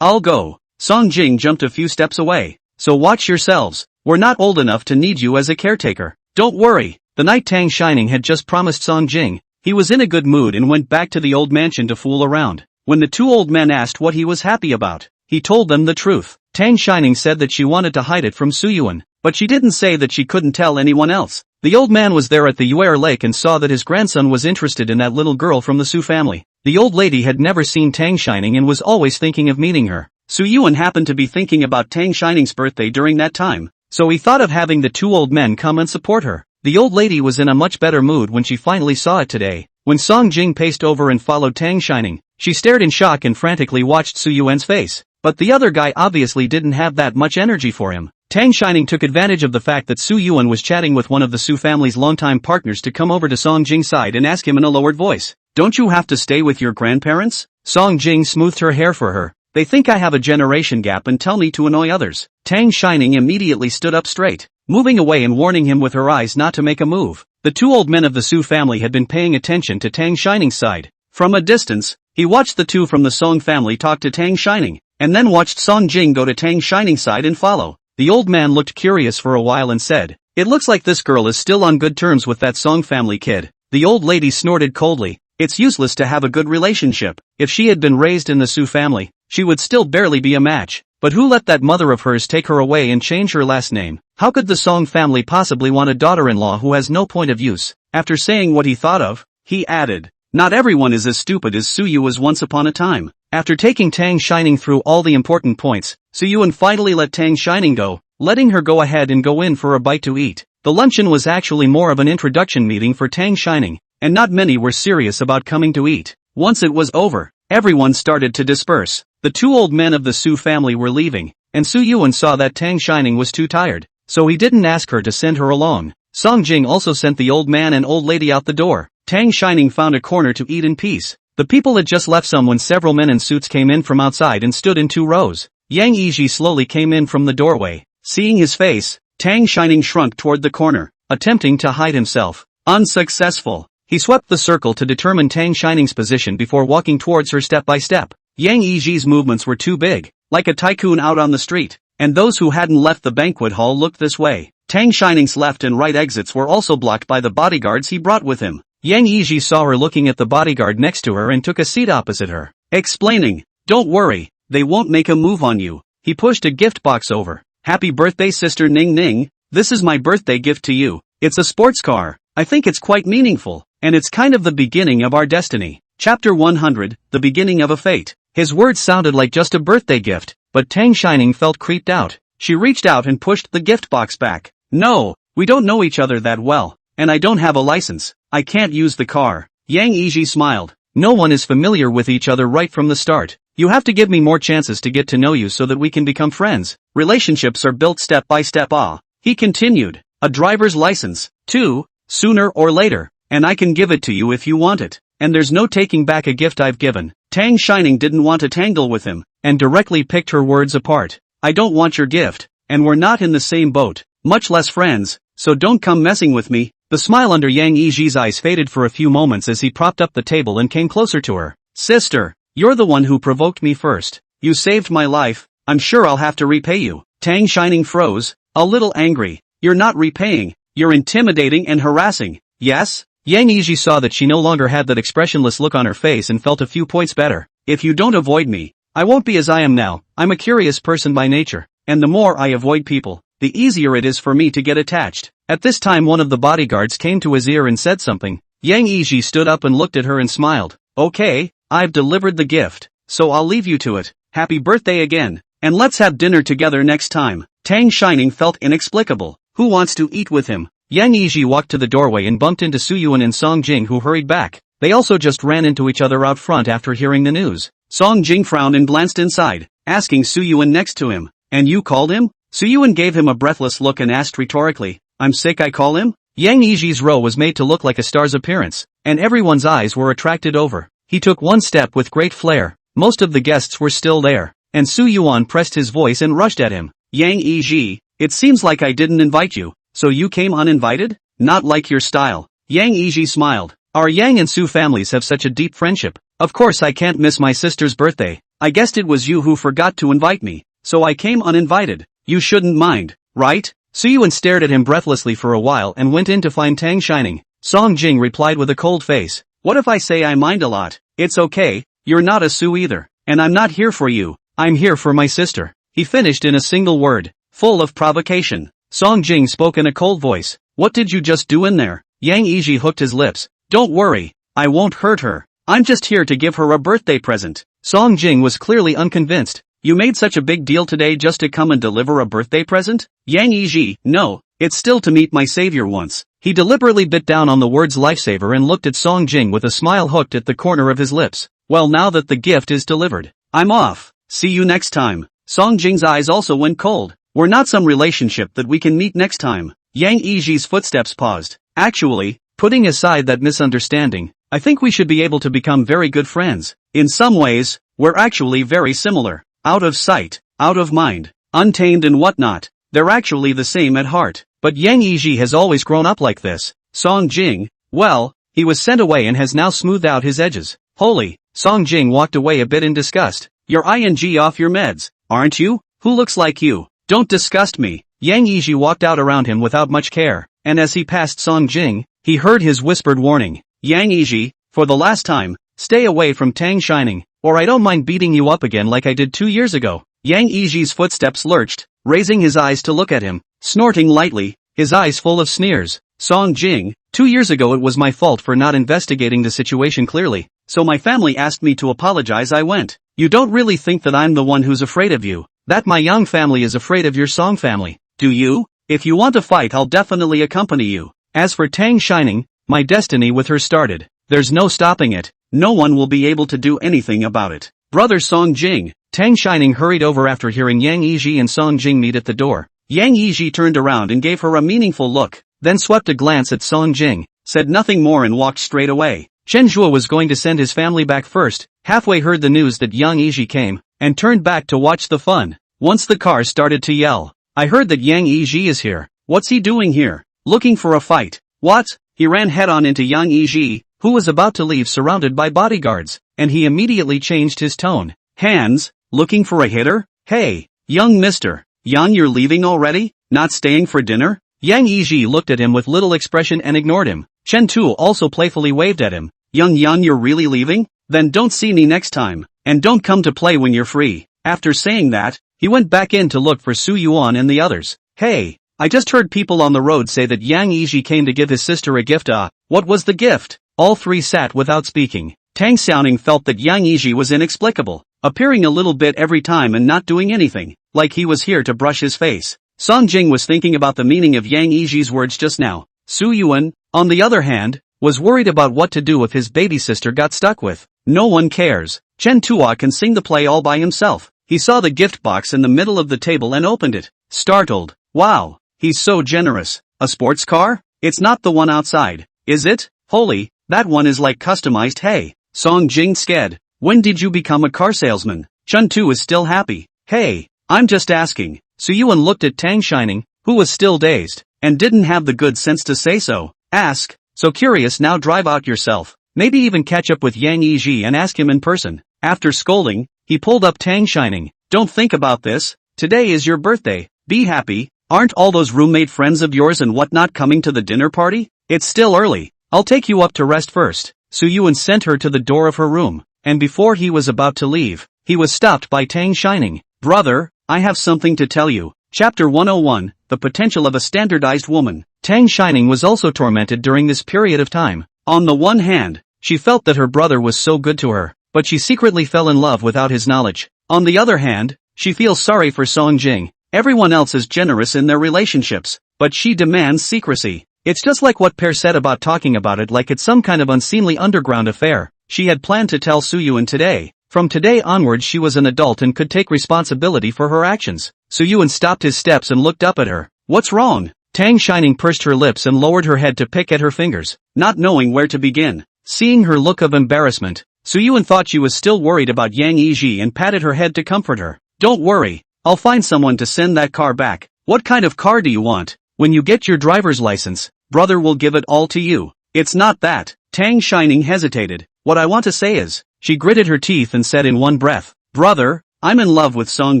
I'll go. Song Jing jumped a few steps away. So watch yourselves, we're not old enough to need you as a caretaker. Don't worry. The night Tang Shining had just promised Song Jing, he was in a good mood and went back to the old mansion to fool around. When the two old men asked what he was happy about, he told them the truth. Tang Shining said that she wanted to hide it from Su Yuan, but she didn't say that she couldn't tell anyone else. The old man was there at the Heir lake and saw that his grandson was interested in that little girl from the Su family. The old lady had never seen Tang Shining and was always thinking of meeting her. Su Yuan happened to be thinking about Tang Shining's birthday during that time, so he thought of having the two old men come and support her. The old lady was in a much better mood when she finally saw it today. When Song Jing paced over and followed Tang Shining, she stared in shock and frantically watched Su Yuan's face. But the other guy obviously didn't have that much energy for him. Tang Shining took advantage of the fact that Su Yuan was chatting with one of the Su family's longtime partners to come over to Song Jing's side and ask him in a lowered voice. Don't you have to stay with your grandparents? Song Jing smoothed her hair for her. They think I have a generation gap and tell me to annoy others. Tang Shining immediately stood up straight, moving away and warning him with her eyes not to make a move. The two old men of the Su family had been paying attention to Tang Shining's side. From a distance, he watched the two from the Song family talk to Tang Shining, and then watched Song Jing go to Tang Shining's side and follow. The old man looked curious for a while and said, It looks like this girl is still on good terms with that Song family kid. The old lady snorted coldly. It's useless to have a good relationship. If she had been raised in the Su family, she would still barely be a match. But who let that mother of hers take her away and change her last name? How could the Song family possibly want a daughter-in-law who has no point of use? After saying what he thought of, he added, Not everyone is as stupid as Su Yu was once upon a time. After taking Tang Shining through all the important points, Su Yuan finally let Tang Shining go, letting her go ahead and go in for a bite to eat. The luncheon was actually more of an introduction meeting for Tang Shining, and not many were serious about coming to eat. Once it was over, everyone started to disperse. The two old men of the Su family were leaving, and Su Yuan saw that Tang Shining was too tired, so he didn't ask her to send her along. Song Jing also sent the old man and old lady out the door. Tang Shining found a corner to eat in peace. The people had just left some when several men in suits came in from outside and stood in 2 rows. Yang Yiji slowly came in from the doorway. Seeing his face, Tang Shining shrunk toward the corner, attempting to hide himself. Unsuccessful. He swept the circle to determine Tang Shining's position before walking towards her step by step. Yang Yiji's movements were too big, like a tycoon out on the street, and those who hadn't left the banquet hall looked this way. Tang Shining's left and right exits were also blocked by the bodyguards he brought with him. Yang Yiji saw her looking at the bodyguard next to her and took a seat opposite her, explaining, "Don't worry, they won't make a move on you." He pushed a gift box over. "Happy birthday, Sister Ning Ning. This is my birthday gift to you. It's a sports car. I think it's quite meaningful, and it's kind of the beginning of our destiny." Chapter 100, The Beginning of a Fate. His words sounded like just a birthday gift, but Tang Shining felt creeped out. She reached out and pushed the gift box back. "No, we don't know each other that well, and I don't have a license. I can't use the car." Yang Yiji smiled. "No one is familiar with each other right from the start. You have to give me more chances to get to know you so that we can become friends. Relationships are built step by step." He continued. "A driver's license, too, sooner or later, and I can give it to you if you want it. And there's no taking back a gift I've given." Tang Shining didn't want to tangle with him, and directly picked her words apart. "I don't want your gift, and we're not in the same boat, much less friends, so don't come messing with me." The smile under Yang Yiji's eyes faded for a few moments as he propped up the table and came closer to her. "Sister, you're the one who provoked me first. You saved my life, I'm sure I'll have to repay you." Tang Shining froze, a little angry. "You're not repaying, you're intimidating and harassing." "Yes?" Yang Yiji saw that she no longer had that expressionless look on her face and felt a few points better. "If you don't avoid me, I won't be as I am now. I'm a curious person by nature, and the more I avoid people, the easier it is for me to get attached." At this time one of the bodyguards came to his ear and said something. Yang Yiji stood up and looked at her and smiled. "Okay, I've delivered the gift, so I'll leave you to it. Happy birthday again, and let's have dinner together next time." Tang Shining felt inexplicable. Who wants to eat with him? Yang Yiji walked to the doorway and bumped into Su Yuan and Song Jing, who hurried back. They also just ran into each other out front after hearing the news. Song Jing frowned and glanced inside, asking Su Yuan next to him, "And you called him?" Su Yuan gave him a breathless look and asked rhetorically, "I'm sick I call him?" Yang Yiji's row was made to look like a star's appearance, and everyone's eyes were attracted over. He took one step with great flair. Most of the guests were still there, and Su Yuan pressed his voice and rushed at him. "Yang Yiji, it seems like I didn't invite you, so you came uninvited? Not like your style." Yang Yiji smiled. "Our Yang and Su families have such a deep friendship. Of course I can't miss my sister's birthday. I guessed it was you who forgot to invite me, so I came uninvited. You shouldn't mind, right?" Su Yuan stared at him breathlessly for a while and went in to find Tang Shining. Song Jing replied with a cold face, "What if I say I mind a lot? It's okay, you're not a Su either, and I'm not here for you, I'm here for my sister." He finished in a single word, full of provocation. Song Jing spoke in a cold voice. "What did you just do in there?" Yang Yiji hooked his lips. "Don't worry, I won't hurt her. I'm just here to give her a birthday present." Song Jing was clearly unconvinced. "You made such a big deal today just to come and deliver a birthday present?" Yang Yiji, "No, it's still to meet my savior once." He deliberately bit down on the words lifesaver and looked at Song Jing with a smile hooked at the corner of his lips. "Well, now that the gift is delivered, I'm off. See you next time." Song Jing's eyes also went cold. "We're not some relationship that we can meet next time." Yang Yiji's footsteps paused. "Actually, putting aside that misunderstanding, I think we should be able to become very good friends. In some ways, we're actually very similar. Out of sight, out of mind, untamed and whatnot, they're actually the same at heart." But Yang Yiji has always grown up like this. Song Jing, well, he was sent away and has now smoothed out his edges. Holy, Song Jing walked away a bit in disgust. "You're ing off your meds, aren't you? Who looks like you? Don't disgust me." Yang Yiji walked out around him without much care, and as he passed Song Jing, he heard his whispered warning. "Yang Yiji, for the last time, stay away from Tang Shining, or I don't mind beating you up again like I did 2 years ago." Yang Yiji's footsteps lurched, raising his eyes to look at him, snorting lightly, his eyes full of sneers. "Song Jing, 2 years ago it was my fault for not investigating the situation clearly, so my family asked me to apologize. I went. You don't really think that I'm the one who's afraid of you, that my Yang family is afraid of your Song family, do you? If you want to fight I'll definitely accompany you. As for Tang Shining, my destiny with her started. There's no stopping it, no one will be able to do anything about it." "Brother Song Jing." Tang Shining hurried over after hearing Yang Yiji and Song Jing meet at the door. Yang Yiji turned around and gave her a meaningful look, then swept a glance at Song Jing, said nothing more and walked straight away. Chen Zhuo was going to send his family back first, halfway heard the news that Yang Yiji came, and turned back to watch the fun. Once the car started to yell, "I heard that Yang Yiji is here. What's he doing here? Looking for a fight? What?" He ran head-on into Yang Yiji, who was about to leave surrounded by bodyguards, and he immediately changed his tone. "Hands, looking for a hitter? Hey, young mister, Yang, you're leaving already? Not staying for dinner?" Yang Yiji looked at him with little expression and ignored him. Chen Tu also playfully waved at him. Young Yan, you're really leaving? Then don't see me next time, and don't come to play when you're free. After saying that, he went back in to look for Su Yuan and the others. Hey, I just heard people on the road say that Yang Yiji came to give his sister a gift. What was the gift? All three sat without speaking. Tang Xiaoning felt that Yang Yiji was inexplicable, appearing a little bit every time and not doing anything, like he was here to brush his face. Song Jing was thinking about the meaning of Yang Yiji's words just now. Su Yuan, on the other hand, was worried about what to do if his baby sister got stuck with. No one cares. Chen Tua can sing the play all by himself. He saw the gift box in the middle of the table and opened it. Startled. Wow, he's so generous. A sports car? It's not the one outside, is it? Holy, that one is like customized. Hey, Song Jing sked. When did you become a car salesman? Chen Tu is still happy. Hey, I'm just asking. Su Yuan looked at Tang Xiaoning, who was still dazed, and didn't have the good sense to say so. Ask. So curious, now drive out yourself. Maybe even catch up with Yang Yiji and ask him in person. After scolding, he pulled up Tang Xiaoning. Don't think about this. Today is your birthday. Be happy. Aren't all those roommate friends of yours and whatnot coming to the dinner party? It's still early. I'll take you up to rest first. Su Yuan sent her to the door of her room, and before he was about to leave, he was stopped by Tang Xiaoning. Brother, I have something to tell you. Chapter 101, The Potential of a Standardized Woman. Tang Xiaoning was also tormented during this period of time. On the one hand, she felt that her brother was so good to her, but she secretly fell in love without his knowledge. On the other hand, she feels sorry for Song Jing. Everyone else is generous in their relationships, but she demands secrecy. It's just like what Pear said about talking about it like it's some kind of unseemly underground affair. She had planned to tell Su Yuan today. From today onwards she was an adult and could take responsibility for her actions. Su Yuan stopped his steps and looked up at her. What's wrong? Tang Xiaoning pursed her lips and lowered her head to pick at her fingers, not knowing where to begin. Seeing her look of embarrassment, Su Yuan thought she was still worried about Yang Yiji and patted her head to comfort her. Don't worry, I'll find someone to send that car back. What kind of car do you want? When you get your driver's license, brother will give it all to you. It's not that. Tang Xiaoning hesitated. What I want to say is, she gritted her teeth and said in one breath, Brother, I'm in love with Song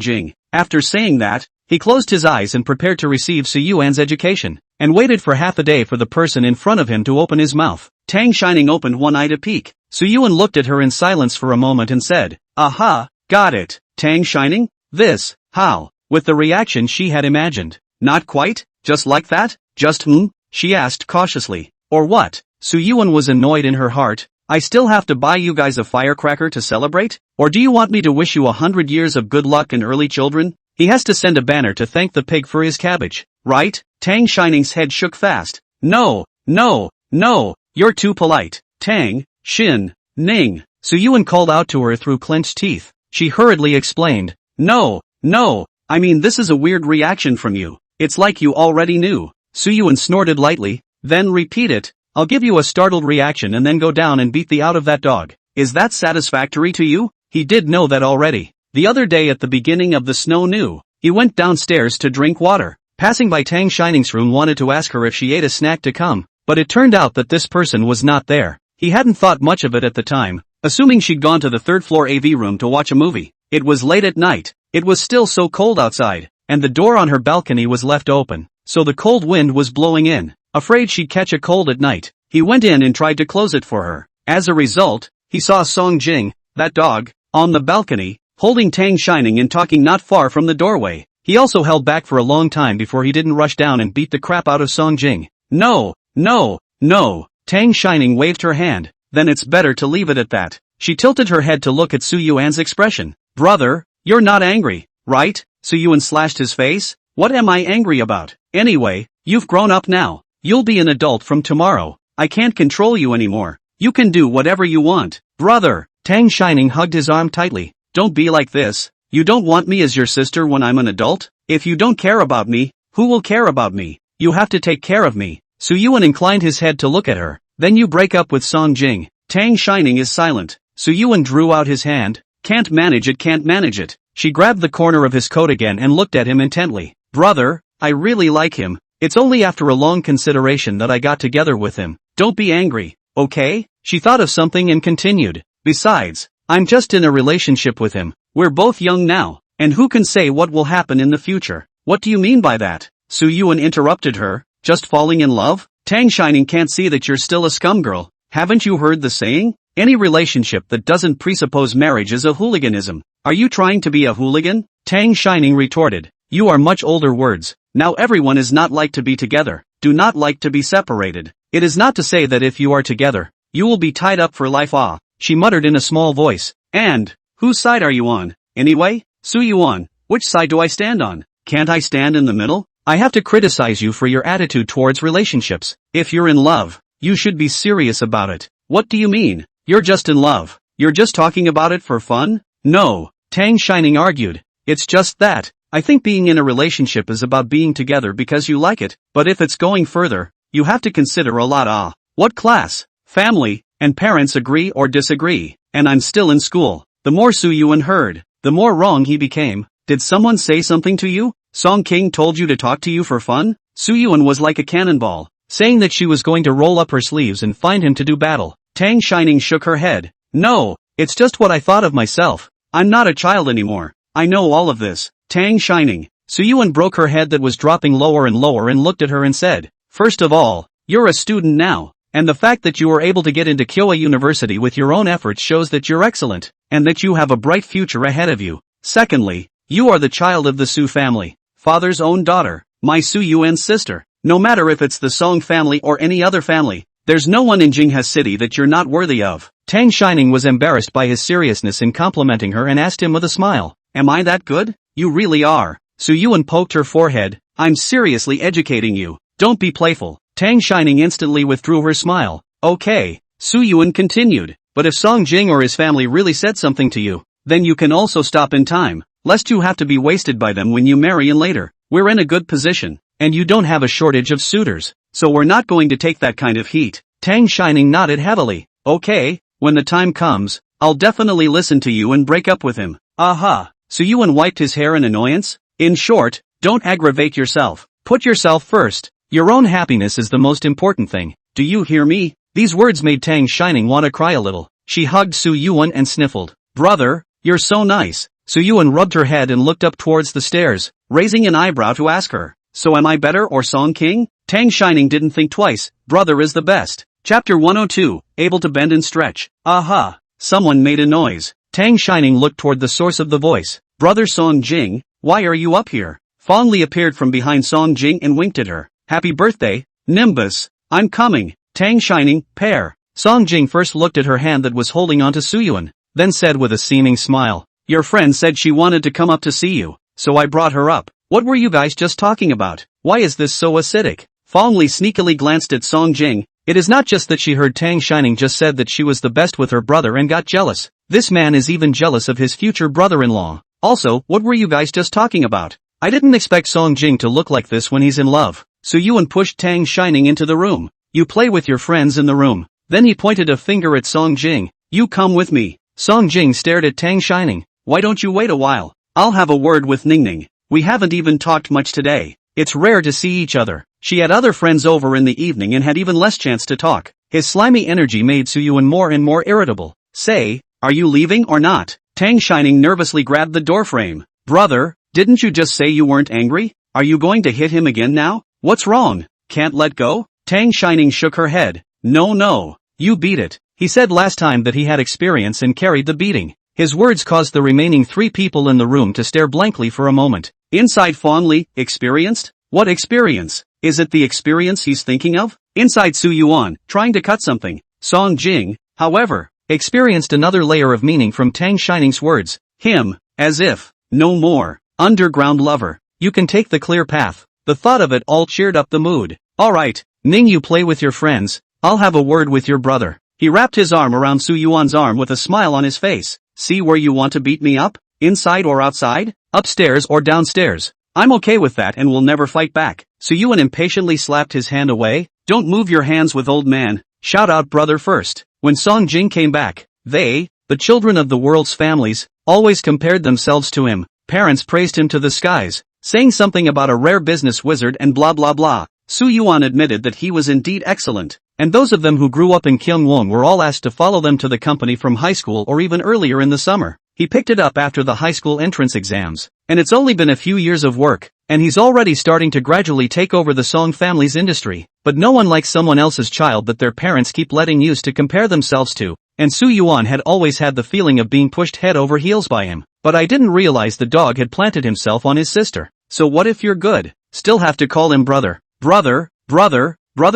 Jing. After saying that, he closed his eyes and prepared to receive Su Yuan's education, and waited for half a day for the person in front of him to open his mouth. Tang Xiaoning opened one eye to peek. Su Yuan looked at her in silence for a moment and said, Aha, got it. Tang Xiaoning? This, how? With the reaction she had imagined. Not quite, just like that? Just she asked cautiously. Or what? Su Yuan was annoyed in her heart. I still have to buy you guys a firecracker to celebrate? Or do you want me to wish you 100 years of good luck and early children? He has to send a banner to thank the pig for his cabbage, right? Tang Xiaoning's head shook fast. No, no, no, you're too polite. Tang, Xin, Ning. Su Yuan called out to her through clenched teeth. She hurriedly explained. No, no, I mean this is a weird reaction from you. It's like you already knew. Su Yuan snorted lightly, then repeat it. I'll give you a startled reaction and then go down and beat the out of that dog. Is that satisfactory to you? He did know that already. The other day at the beginning of the snow knew. He went downstairs to drink water. Passing by Tang Xiaoning's room wanted to ask her if she ate a snack to come, but it turned out that this person was not there. He hadn't thought much of it at the time, assuming she'd gone to the third floor AV room to watch a movie. It was late at night. It was still so cold outside, and the door on her balcony was left open, so the cold wind was blowing in. Afraid she'd catch a cold at night, he went in and tried to close it for her. As a result, he saw Song Jing, that dog, on the balcony, holding Tang Xiaoning and talking not far from the doorway. He also held back for a long time before he didn't rush down and beat the crap out of Song Jing. No, no, no. Tang Xiaoning waved her hand. Then it's better to leave it at that. She tilted her head to look at Su Yuan's expression. Brother, you're not angry, right? Su Yuan slashed his face. What am I angry about? Anyway, you've grown up now. You'll be an adult from tomorrow. I can't control you anymore. You can do whatever you want. Brother, Tang Xiaoning hugged his arm tightly. Don't be like this. You don't want me as your sister when I'm an adult? If you don't care about me, who will care about me? You have to take care of me. Su Yuan inclined his head to look at her. Then you break up with Song Jing. Tang Xiaoning is silent. Su Yuan drew out his hand. Can't manage it, can't manage it. She grabbed the corner of his coat again and looked at him intently. Brother, I really like him. It's only after a long consideration that I got together with him. Don't be angry, okay? She thought of something and continued. Besides, I'm just in a relationship with him. We're both young now, and who can say what will happen in the future? What do you mean by that? Su Yuan interrupted her. Just falling in love? Tang Shining can't see that you're still a scum girl. Haven't you heard the saying? Any relationship that doesn't presuppose marriage is a hooliganism. Are you trying to be a hooligan? Tang Shining retorted. You are much older words. Now everyone is not like to be together. Do not like to be separated. It is not to say that if you are together, you will be tied up for life. Ah, she muttered in a small voice. And, whose side are you on, anyway? Su-yuan, which side do I stand on? Can't I stand in the middle? I have to criticize you for your attitude towards relationships. If you're in love, you should be serious about it. What do you mean? You're just in love. You're just talking about it for fun? No, Tang Shining argued. It's just that. I think being in a relationship is about being together because you like it, but if it's going further, you have to consider a lot. Ah, what class, family, and parents agree or disagree, and I'm still in school. The more Su-yuan heard, the more wrong he became. Did someone say something to you? Song King told you to talk to you for fun? Su-yuan was like a cannonball, saying that she was going to roll up her sleeves and find him to do battle. Tang Shining shook her head. No, it's just what I thought of myself. I'm not a child anymore. I know all of this. Tang Shining. Su-yuan broke her head that was dropping lower and lower and looked at her and said, first of all, you're a student now, and the fact that you were able to get into Kyowa University with your own efforts shows that you're excellent, and that you have a bright future ahead of you. Secondly, you are the child of the Su family, father's own daughter, my Su-yuan's sister. No matter if it's the Song family or any other family, there's no one in Jingha City that you're not worthy of. Tang Shining was embarrassed by his seriousness in complimenting her and asked him with a smile, am I that good? You really are. Su-yuan poked her forehead. I'm seriously educating you. Don't be playful. Tang Shining instantly withdrew her smile. Okay, Su-yuan continued. But if Song Jing or his family really said something to you, then you can also stop in time, lest you have to be wasted by them when you marry and later. We're in a good position, and you don't have a shortage of suitors, so we're not going to take that kind of heat. Tang Shining nodded heavily. Okay, when the time comes, I'll definitely listen to you and break up with him. Aha. Su-yuan wiped his hair in annoyance. In short, don't aggravate yourself. Put yourself first. Your own happiness is the most important thing. Do you hear me? These words made Tang Shining want to cry a little. She hugged Su-yuan and sniffled. Brother, you're so nice. Su-yuan rubbed her head and looked up towards the stairs, raising an eyebrow to ask her, so am I better or Song King? Tang Shining didn't think twice. Brother is the best. Chapter 102, able to bend and stretch. Aha! Someone made a noise. Tang Shining looked toward the source of the voice. Brother Song Jing, why are you up here? Fong Li appeared from behind Song Jing and winked at her. Happy birthday, Nimbus. I'm coming. Tang Shining, pair. Song Jing first looked at her hand that was holding onto Su-yuan, then said with a seeming smile, your friend said she wanted to come up to see you, so I brought her up. What were you guys just talking about? Why is this so acidic? Fong Li sneakily glanced at Song Jing. It is not just that she heard Tang Shining just said that she was the best with her brother and got jealous. This man is even jealous of his future brother-in-law. Also, what were you guys just talking about? I didn't expect Song Jing to look like this when he's in love. Su-yuan pushed Tang Shining into the room. You play with your friends in the room. Then he pointed a finger at Song Jing. You come with me. Song Jing stared at Tang Shining. Why don't you wait a while? I'll have a word with Ningning. We haven't even talked much today. It's rare to see each other. She had other friends over in the evening and had even less chance to talk. His slimy energy made Su-yuan more and more irritable. Say, are you leaving or not? Tang Shining nervously grabbed the doorframe. Brother, didn't you just say you weren't angry? Are you going to hit him again now? What's wrong? Can't let go? Tang Shining shook her head. No, you beat it. He said last time that he had experience and carried the beating. His words caused the remaining 3 people in the room to stare blankly for a moment. Inside Fong Li, experienced? What experience? Is it the experience he's thinking of? Inside Su-yuan, trying to cut something. Song Jing, however, experienced another layer of meaning from Tang Shining's words. Him, as if, no more. Underground lover. You can take the clear path. The thought of it all cheered up the mood. Alright, Ning, you play with your friends. I'll have a word with your brother. He wrapped his arm around Su-yuan's arm with a smile on his face. See where you want to beat me up? Inside or outside? Upstairs or downstairs? I'm okay with that and will never fight back. Su-yuan impatiently slapped his hand away. Don't move your hands with old man. Shout out brother first. When Song Jing came back, they, the children of the world's families, always compared themselves to him. Parents praised him to the skies, saying something about a rare business wizard and blah blah blah. Su-yuan admitted that he was indeed excellent, and those of them who grew up in Kyungwon were all asked to follow them to the company from high school or even earlier in the summer. He picked it up after the high school entrance exams, and it's only been a few years of work, and he's already starting to gradually take over the Song family's industry. but no one likes someone else's child that their parents keep letting used to compare themselves to, and Su Yuan had always had the feeling of being pushed head over heels by him, but I didn't realize the dog had planted himself on his sister. So what if you're good? Still have to call him brother. Brother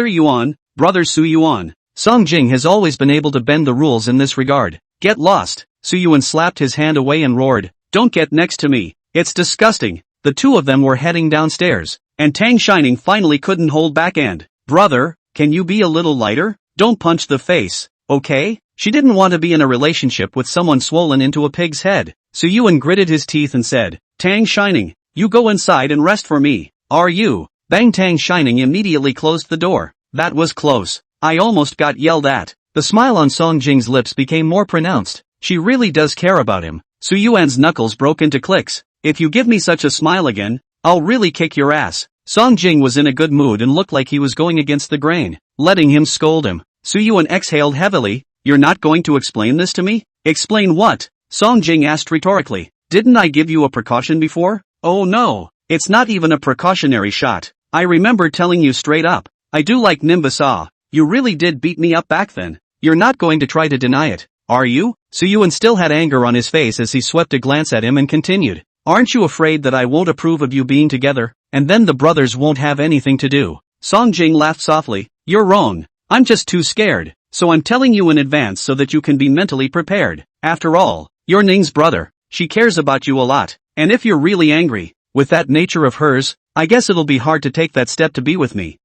Yuan, brother Su Yuan. Song Jing has always been able to bend the rules in this regard. Get lost. Su Yuan slapped his hand away and roared, don't get next to me. It's disgusting. The two of them were heading downstairs, and Tang Shining finally couldn't hold back and, brother, can you be a little lighter? Don't punch the face, okay? She didn't want to be in a relationship with someone swollen into a pig's head. Su Yuan gritted his teeth and said, Tang Shining, you go inside and rest for me. Are you? Bang! Tang Shining immediately closed the door. That was close. I almost got yelled at. The smile on Song Jing's lips became more pronounced. She really does care about him. Su Yuan's knuckles broke into clicks. If you give me such a smile again, I'll really kick your ass. Song Jing was in a good mood and looked like he was going against the grain, letting him scold him. Su Yuan exhaled heavily. You're not going to explain this to me? Explain what? Song Jing asked rhetorically. Didn't I give you a precaution before? Oh no, it's not even a precautionary shot. I remember telling you straight up. I do like Nimbus Ah. You really did beat me up back then. You're not going to try to deny it, are you? Su Yuan still had anger on his face as he swept a glance at him and continued. Aren't you afraid that I won't approve of you being together, and then the brothers won't have anything to do? Song Jing laughed softly. You're wrong. I'm just too scared, so I'm telling you in advance so that you can be mentally prepared. After all, you're Ning's brother. She cares about you a lot, and if you're really angry, with that nature of hers, I guess it'll be hard to take that step to be with me.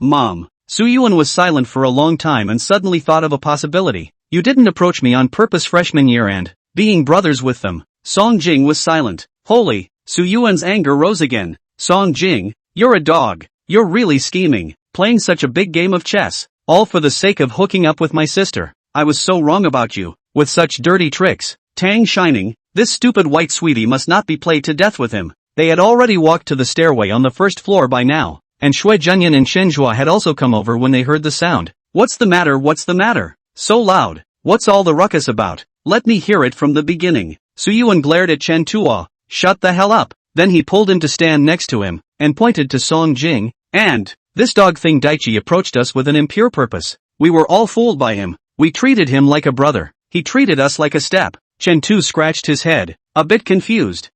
Mom. Su Yuan was silent for a long time and suddenly thought of a possibility. You didn't approach me on purpose freshman year and, being brothers with them. Song Jing was silent. Holy, Su Yuan's anger rose again. Song Jing, you're a dog. You're really scheming, playing such a big game of chess, all for the sake of hooking up with my sister. I was so wrong about you, with such dirty tricks. Tang Shining, this stupid white sweetie must not be played to death with him. They had already walked to the stairway on the first floor by now, and Shui Junyan and Shenhua had also come over when they heard the sound. What's the matter? So loud. What's all the ruckus about? Let me hear it from the beginning. Su Yuan glared at Chen Tua. Shut the hell up. Then he pulled him to stand next to him, and pointed to Song Jing, and, this dog thing Daichi approached us with an impure purpose. We were all fooled by him. We treated him like a brother. He treated us like a step. Chen Tu scratched his head, a bit confused.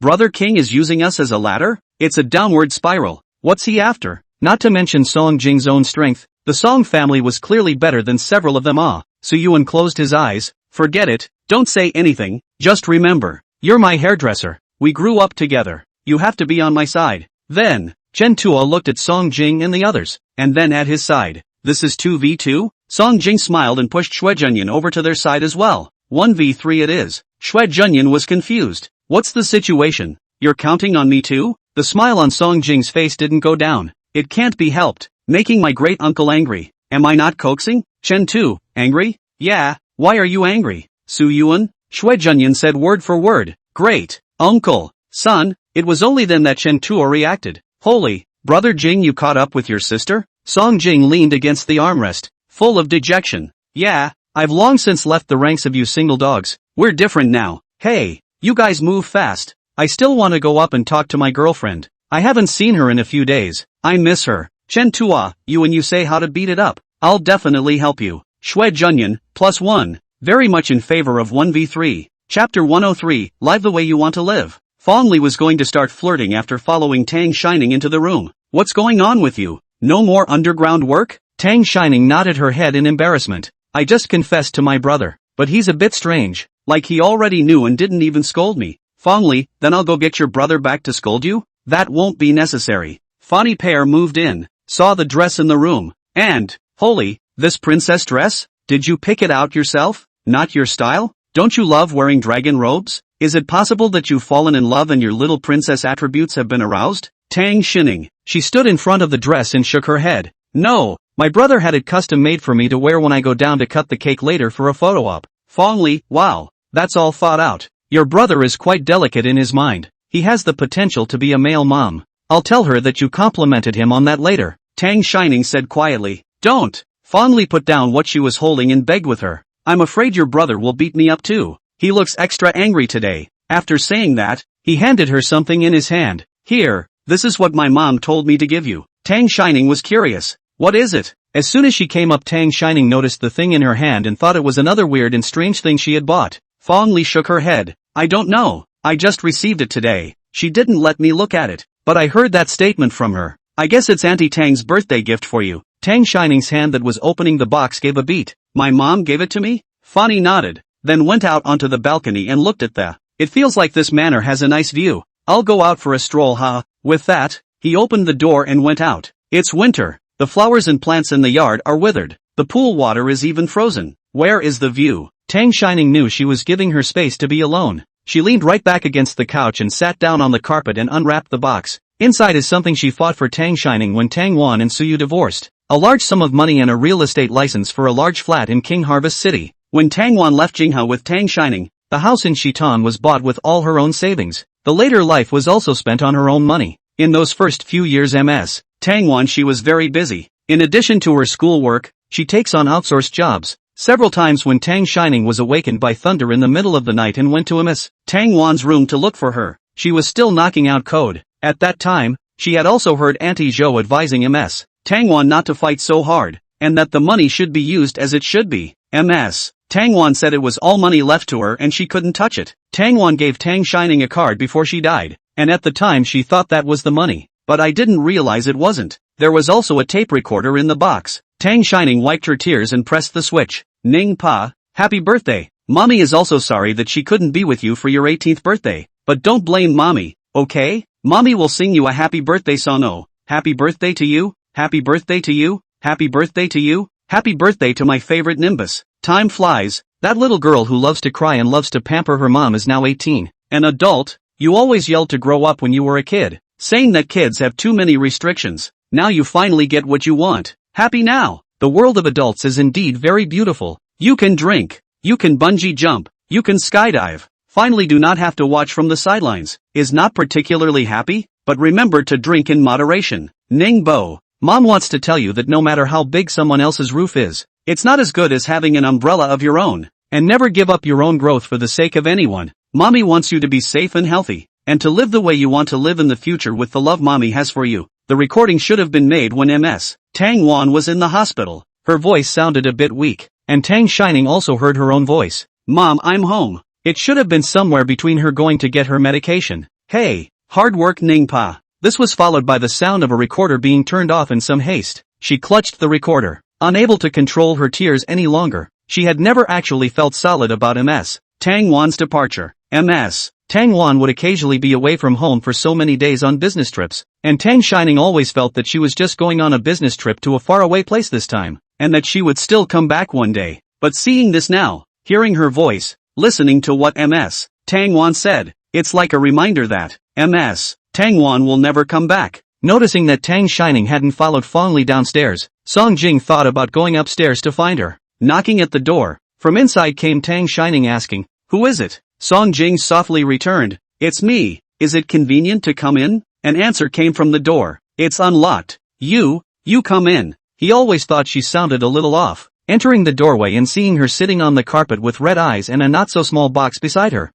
Brother King is using us as a ladder? It's a downward spiral. What's he after? Not to mention Song Jing's own strength, the Song family was clearly better than several of them. Su Yuan closed his eyes. Forget it, don't say anything, just remember, you're my hairdresser. We grew up together. You have to be on my side. Then, Chen Tua looked at Song Jing and the others, and then at his side. This is 2v2? Song Jing smiled and pushed Shui Junyan over to their side as well. 1v3 it is. Shui Junyan was confused. What's the situation? You're counting on me too? The smile on Song Jing's face didn't go down. It can't be helped. Making my great uncle angry. Am I not coaxing? Chen Tu, angry? Yeah, why are you angry? Su Yuan? Shui Junyan said word for word. Great, uncle, son. It was only then that Chen Tu reacted. Holy, brother Jing, you caught up with your sister? Song Jing leaned against the armrest, full of dejection. Yeah, I've long since left the ranks of you single dogs. We're different now. Hey, you guys move fast. I still want to go up and talk to my girlfriend. I haven't seen her in a few days. I miss her. Chen Tua, you and you say how to beat it up. I'll definitely help you. Shui Junyan, +1. Very much in favor of 1v3. Chapter 103, Live the Way You Want to Live. Fong Li was going to start flirting after following Tang Shining into the room. What's going on with you? No more underground work? Tang Shining nodded her head in embarrassment. I just confessed to my brother, but he's a bit strange. Like he already knew and didn't even scold me. Fong Li, then I'll go get your brother back to scold you? That won't be necessary. Fanny Pear moved in, saw the dress in the room, and, holy, this princess dress? Did you pick it out yourself? Not your style? Don't you love wearing dragon robes? Is it possible that you've fallen in love and your little princess attributes have been aroused? Tang Shining. She stood in front of the dress and shook her head. No, my brother had it custom made for me to wear when I go down to cut the cake later for a photo op. Fong Li, wow, that's all thought out. Your brother is quite delicate in his mind. He has the potential to be a male mom. I'll tell her that you complimented him on that later. Tang Shining said quietly. Don't. Fong Li put down what she was holding and begged with her. I'm afraid your brother will beat me up too. He looks extra angry today. After saying that, he handed her something in his hand. Here, this is what my mom told me to give you. Tang Shining was curious. What is it? As soon as she came up, Tang Shining noticed the thing in her hand and thought it was another weird and strange thing she had bought. Fong Li shook her head. I don't know. I just received it today. She didn't let me look at it. But I heard that statement from her. I guess it's Auntie Tang's birthday gift for you. Tang Shining's hand that was opening the box gave a beat. My mom gave it to me? Fanny nodded, then went out onto the balcony and looked at the. It feels like this manor has a nice view. I'll go out for a stroll, huh? With that, he opened the door and went out. It's winter. The flowers and plants in the yard are withered. The pool water is even frozen. Where is the view? Tang Shining knew she was giving her space to be alone. She leaned right back against the couch and sat down on the carpet and unwrapped the box. Inside is something she fought for Tang Shining when Tang Wan and Suyu divorced. A large sum of money and a real estate license for a large flat in King Harvest City. When Tang Wan left Jingha with Tang Shining, the house in Shitan was bought with all her own savings. The later life was also spent on her own money. In those first few years Ms. Tang Wan she was very busy. In addition to her schoolwork, she takes on outsourced jobs. Several times when Tang Shining was awakened by thunder in the middle of the night and went to Ms. Tang Wan's room to look for her, she was still knocking out code. At that time, she had also heard Auntie Zhou advising Ms. Tang Wan not to fight so hard, and that the money should be used as it should be. Ms. Tang Wan said it was all money left to her and she couldn't touch it. Tang Wan gave Tang Shining a card before she died, and at the time she thought that was the money, but I didn't realize it wasn't. There was also a tape recorder in the box. Tang Shining wiped her tears and pressed the switch. Ning Pa, happy birthday. Mommy is also sorry that she couldn't be with you for your 18th birthday, but don't blame Mommy, okay? Mommy will sing you a happy birthday song. Oh, happy birthday to you, happy birthday to you, happy birthday to you, happy birthday to my favorite Nimbus. Time flies. That little girl who loves to cry and loves to pamper her mom is now 18. An adult. You always yelled to grow up when you were a kid, saying that kids have too many restrictions. Now you finally get what you want. Happy now. The world of adults is indeed very beautiful. You can drink. You can bungee jump. You can skydive. Finally do not have to watch from the sidelines. Is not particularly happy, but remember to drink in moderation. Ning Bo. Mom wants to tell you that no matter how big someone else's roof is, it's not as good as having an umbrella of your own. And never give up your own growth for the sake of anyone. Mommy wants you to be safe and healthy, and to live the way you want to live in the future with the love Mommy has for you. The recording should have been made when Ms. Tang Wan was in the hospital. Her voice sounded a bit weak, and Tang Shining also heard her own voice. Mom, I'm home. It should have been somewhere between her going to get her medication. Hey, hard work Ning Pa. This was followed by the sound of a recorder being turned off in some haste. She clutched the recorder, unable to control her tears any longer. She had never actually felt solid about Ms. Tang Wan's departure. Ms. Tang Wan would occasionally be away from home for so many days on business trips, and Tang Shining always felt that she was just going on a business trip to a faraway place this time, and that she would still come back one day. But seeing this now, hearing her voice, listening to what Ms. Tang Wan said, it's like a reminder that Ms. Tang Wan will never come back. Noticing that Tang Shining hadn't followed Fong Li downstairs, Song Jing thought about going upstairs to find her. Knocking at the door, from inside came Tang Shining asking, "Who is it?" Song Jing softly returned, "It's me. Is it convenient to come in?" An answer came from the door. "It's unlocked. You come in." He always thought she sounded a little off. Entering the doorway and seeing her sitting on the carpet with red eyes and a not-so-small box beside her.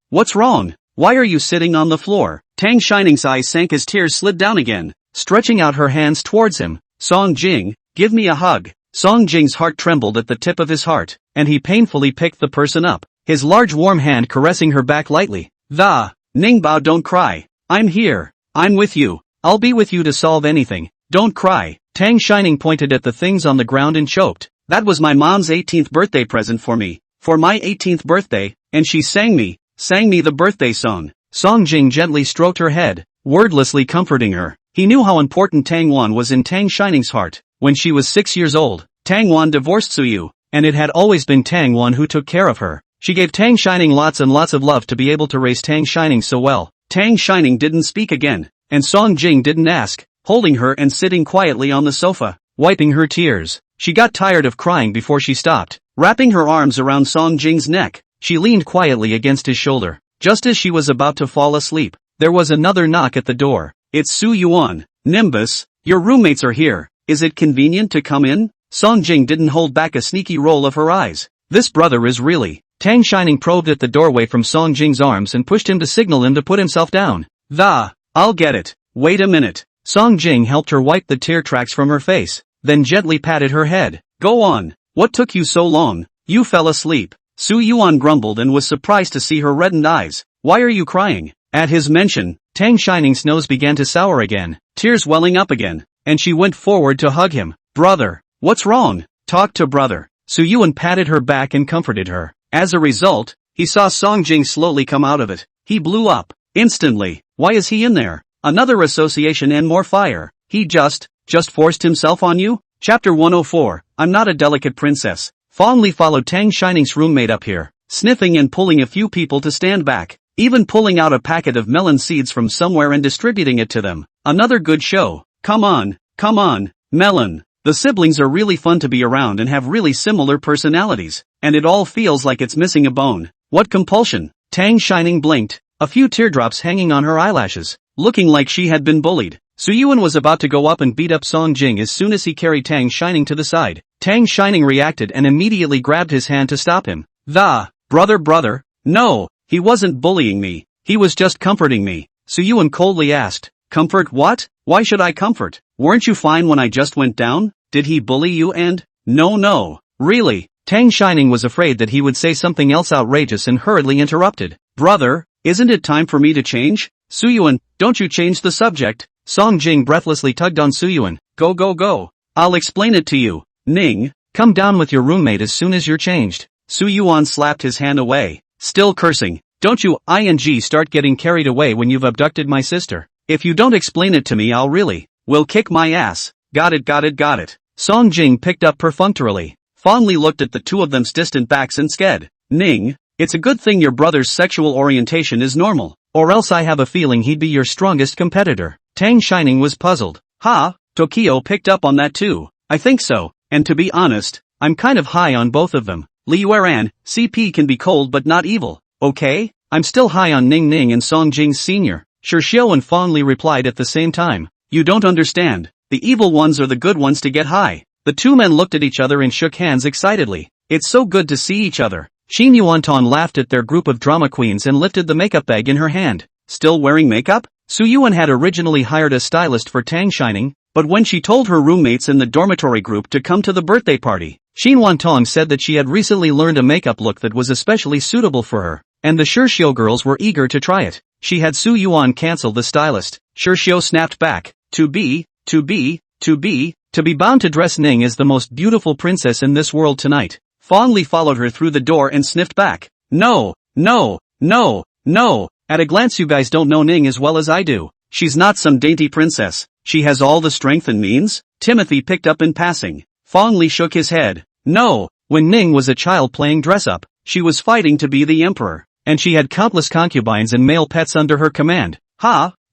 What's wrong? Why are you sitting on the floor?" Tang Shining's eyes sank as tears slid down again, stretching out her hands towards him. "Song Jing, give me a hug." Song Jing's heart trembled at the tip of his heart, and he painfully picked the person up, his large warm hand caressing her back lightly. Ning Bao, don't cry. I'm here. I'm with you. I'll be with you to solve anything. Don't cry." Tang Shining pointed at the things on the ground and choked. "That was my mom's 18th birthday present for me. For my 18th birthday, and she sang me the birthday song." Song Jing gently stroked her head, wordlessly comforting her. He knew how important Tang Wan was in Tang Shining's heart. When she was 6 years old, Tang Wan divorced Suyu, and it had always been Tang Wan who took care of her. She gave Tang Shining lots and lots of love to be able to raise Tang Shining so well. Tang Shining didn't speak again, and Song Jing didn't ask, holding her and sitting quietly on the sofa, wiping her tears. She got tired of crying before she stopped. Wrapping her arms around Song Jing's neck, she leaned quietly against his shoulder. Just as she was about to fall asleep, there was another knock at the door. "It's Su Yuan. Nimbus, your roommates are here. Is it convenient to come in?" Song Jing didn't hold back a sneaky roll of her eyes. "This brother is really..." Tang Shining probed at the doorway from Song Jing's arms and pushed him to signal him to put himself down. "I'll get it. Wait a minute." Song Jing helped her wipe the tear tracks from her face, then gently patted her head. Go on. What took you so long? You fell asleep. Su Yuan grumbled and was surprised to see her reddened eyes. Why are you crying? At his mention, Tang Shining's nose began to sour again, tears welling up again, and she went forward to hug him. Brother, what's wrong? Talk to brother. Su Yuan patted her back and comforted her. As a result, he saw Song Jing slowly come out of it. He blew up. Instantly. Why is he in there? Another association and more fire. He just forced himself on you? Chapter 104, I'm not a delicate princess. Fondly followed Tang Shining's roommate up here, sniffing and pulling a few people to stand back, even pulling out a packet of melon seeds from somewhere and distributing it to them. Another good show. Come on, melon. The siblings are really fun to be around and have really similar personalities, and it all feels like it's missing a bone. What compulsion? Tang Shining blinked, a few teardrops hanging on her eyelashes, looking like she had been bullied. Su Yuan was about to go up and beat up Song Jing as soon as he carried Tang Shining to the side. Tang Shining reacted and immediately grabbed his hand to stop him. Brother, no, he wasn't bullying me, he was just comforting me. Su Yuan coldly asked, comfort what? Why should I comfort? Weren't you fine when I just went down? Did he bully you and? No, really? Tang Shining was afraid that he would say something else outrageous and hurriedly interrupted. Brother, isn't it time for me to change? Su Yuan, don't you change the subject. Song Jing breathlessly tugged on Su Yuan. Go. I'll explain it to you. Ning, come down with your roommate as soon as you're changed. Su Yuan slapped his hand away, still cursing. Don't you start getting carried away when you've abducted my sister. If you don't explain it to me will kick my ass. Got it. Song Jing picked up perfunctorily, fondly looked at the two of them's distant backs and said, Ning, it's a good thing your brother's sexual orientation is normal, or else I have a feeling he'd be your strongest competitor. Tang Shining was puzzled. Tokyo picked up on that too. I think so, and to be honest, I'm kind of high on both of them. Li Yueran, CP can be cold but not evil, okay? I'm still high on Ning and Song Jing's senior. Xiaoan fondly replied at the same time. You don't understand. The evil ones are the good ones to get high. The two men looked at each other and shook hands excitedly. It's so good to see each other. Xin Yuanton laughed at their group of drama queens and lifted the makeup bag in her hand. Still wearing makeup? Su Yuan had originally hired a stylist for Tang Shining, but when she told her roommates in the dormitory group to come to the birthday party, Xin Yuanton said that she had recently learned a makeup look that was especially suitable for her, and the Shirshio girls were eager to try it. She had Su Yuan cancel the stylist. Shirshio snapped back. To be bound to dress Ning as the most beautiful princess in this world tonight. Fondly followed her through the door and sniffed back. No. At a glance you guys don't know Ning as well as I do. She's not some dainty princess. She has all the strength and means. Timothy picked up in passing. Fondly shook his head. No, when Ning was a child playing dress-up, she was fighting to be the emperor, and she had countless concubines and male pets under her command.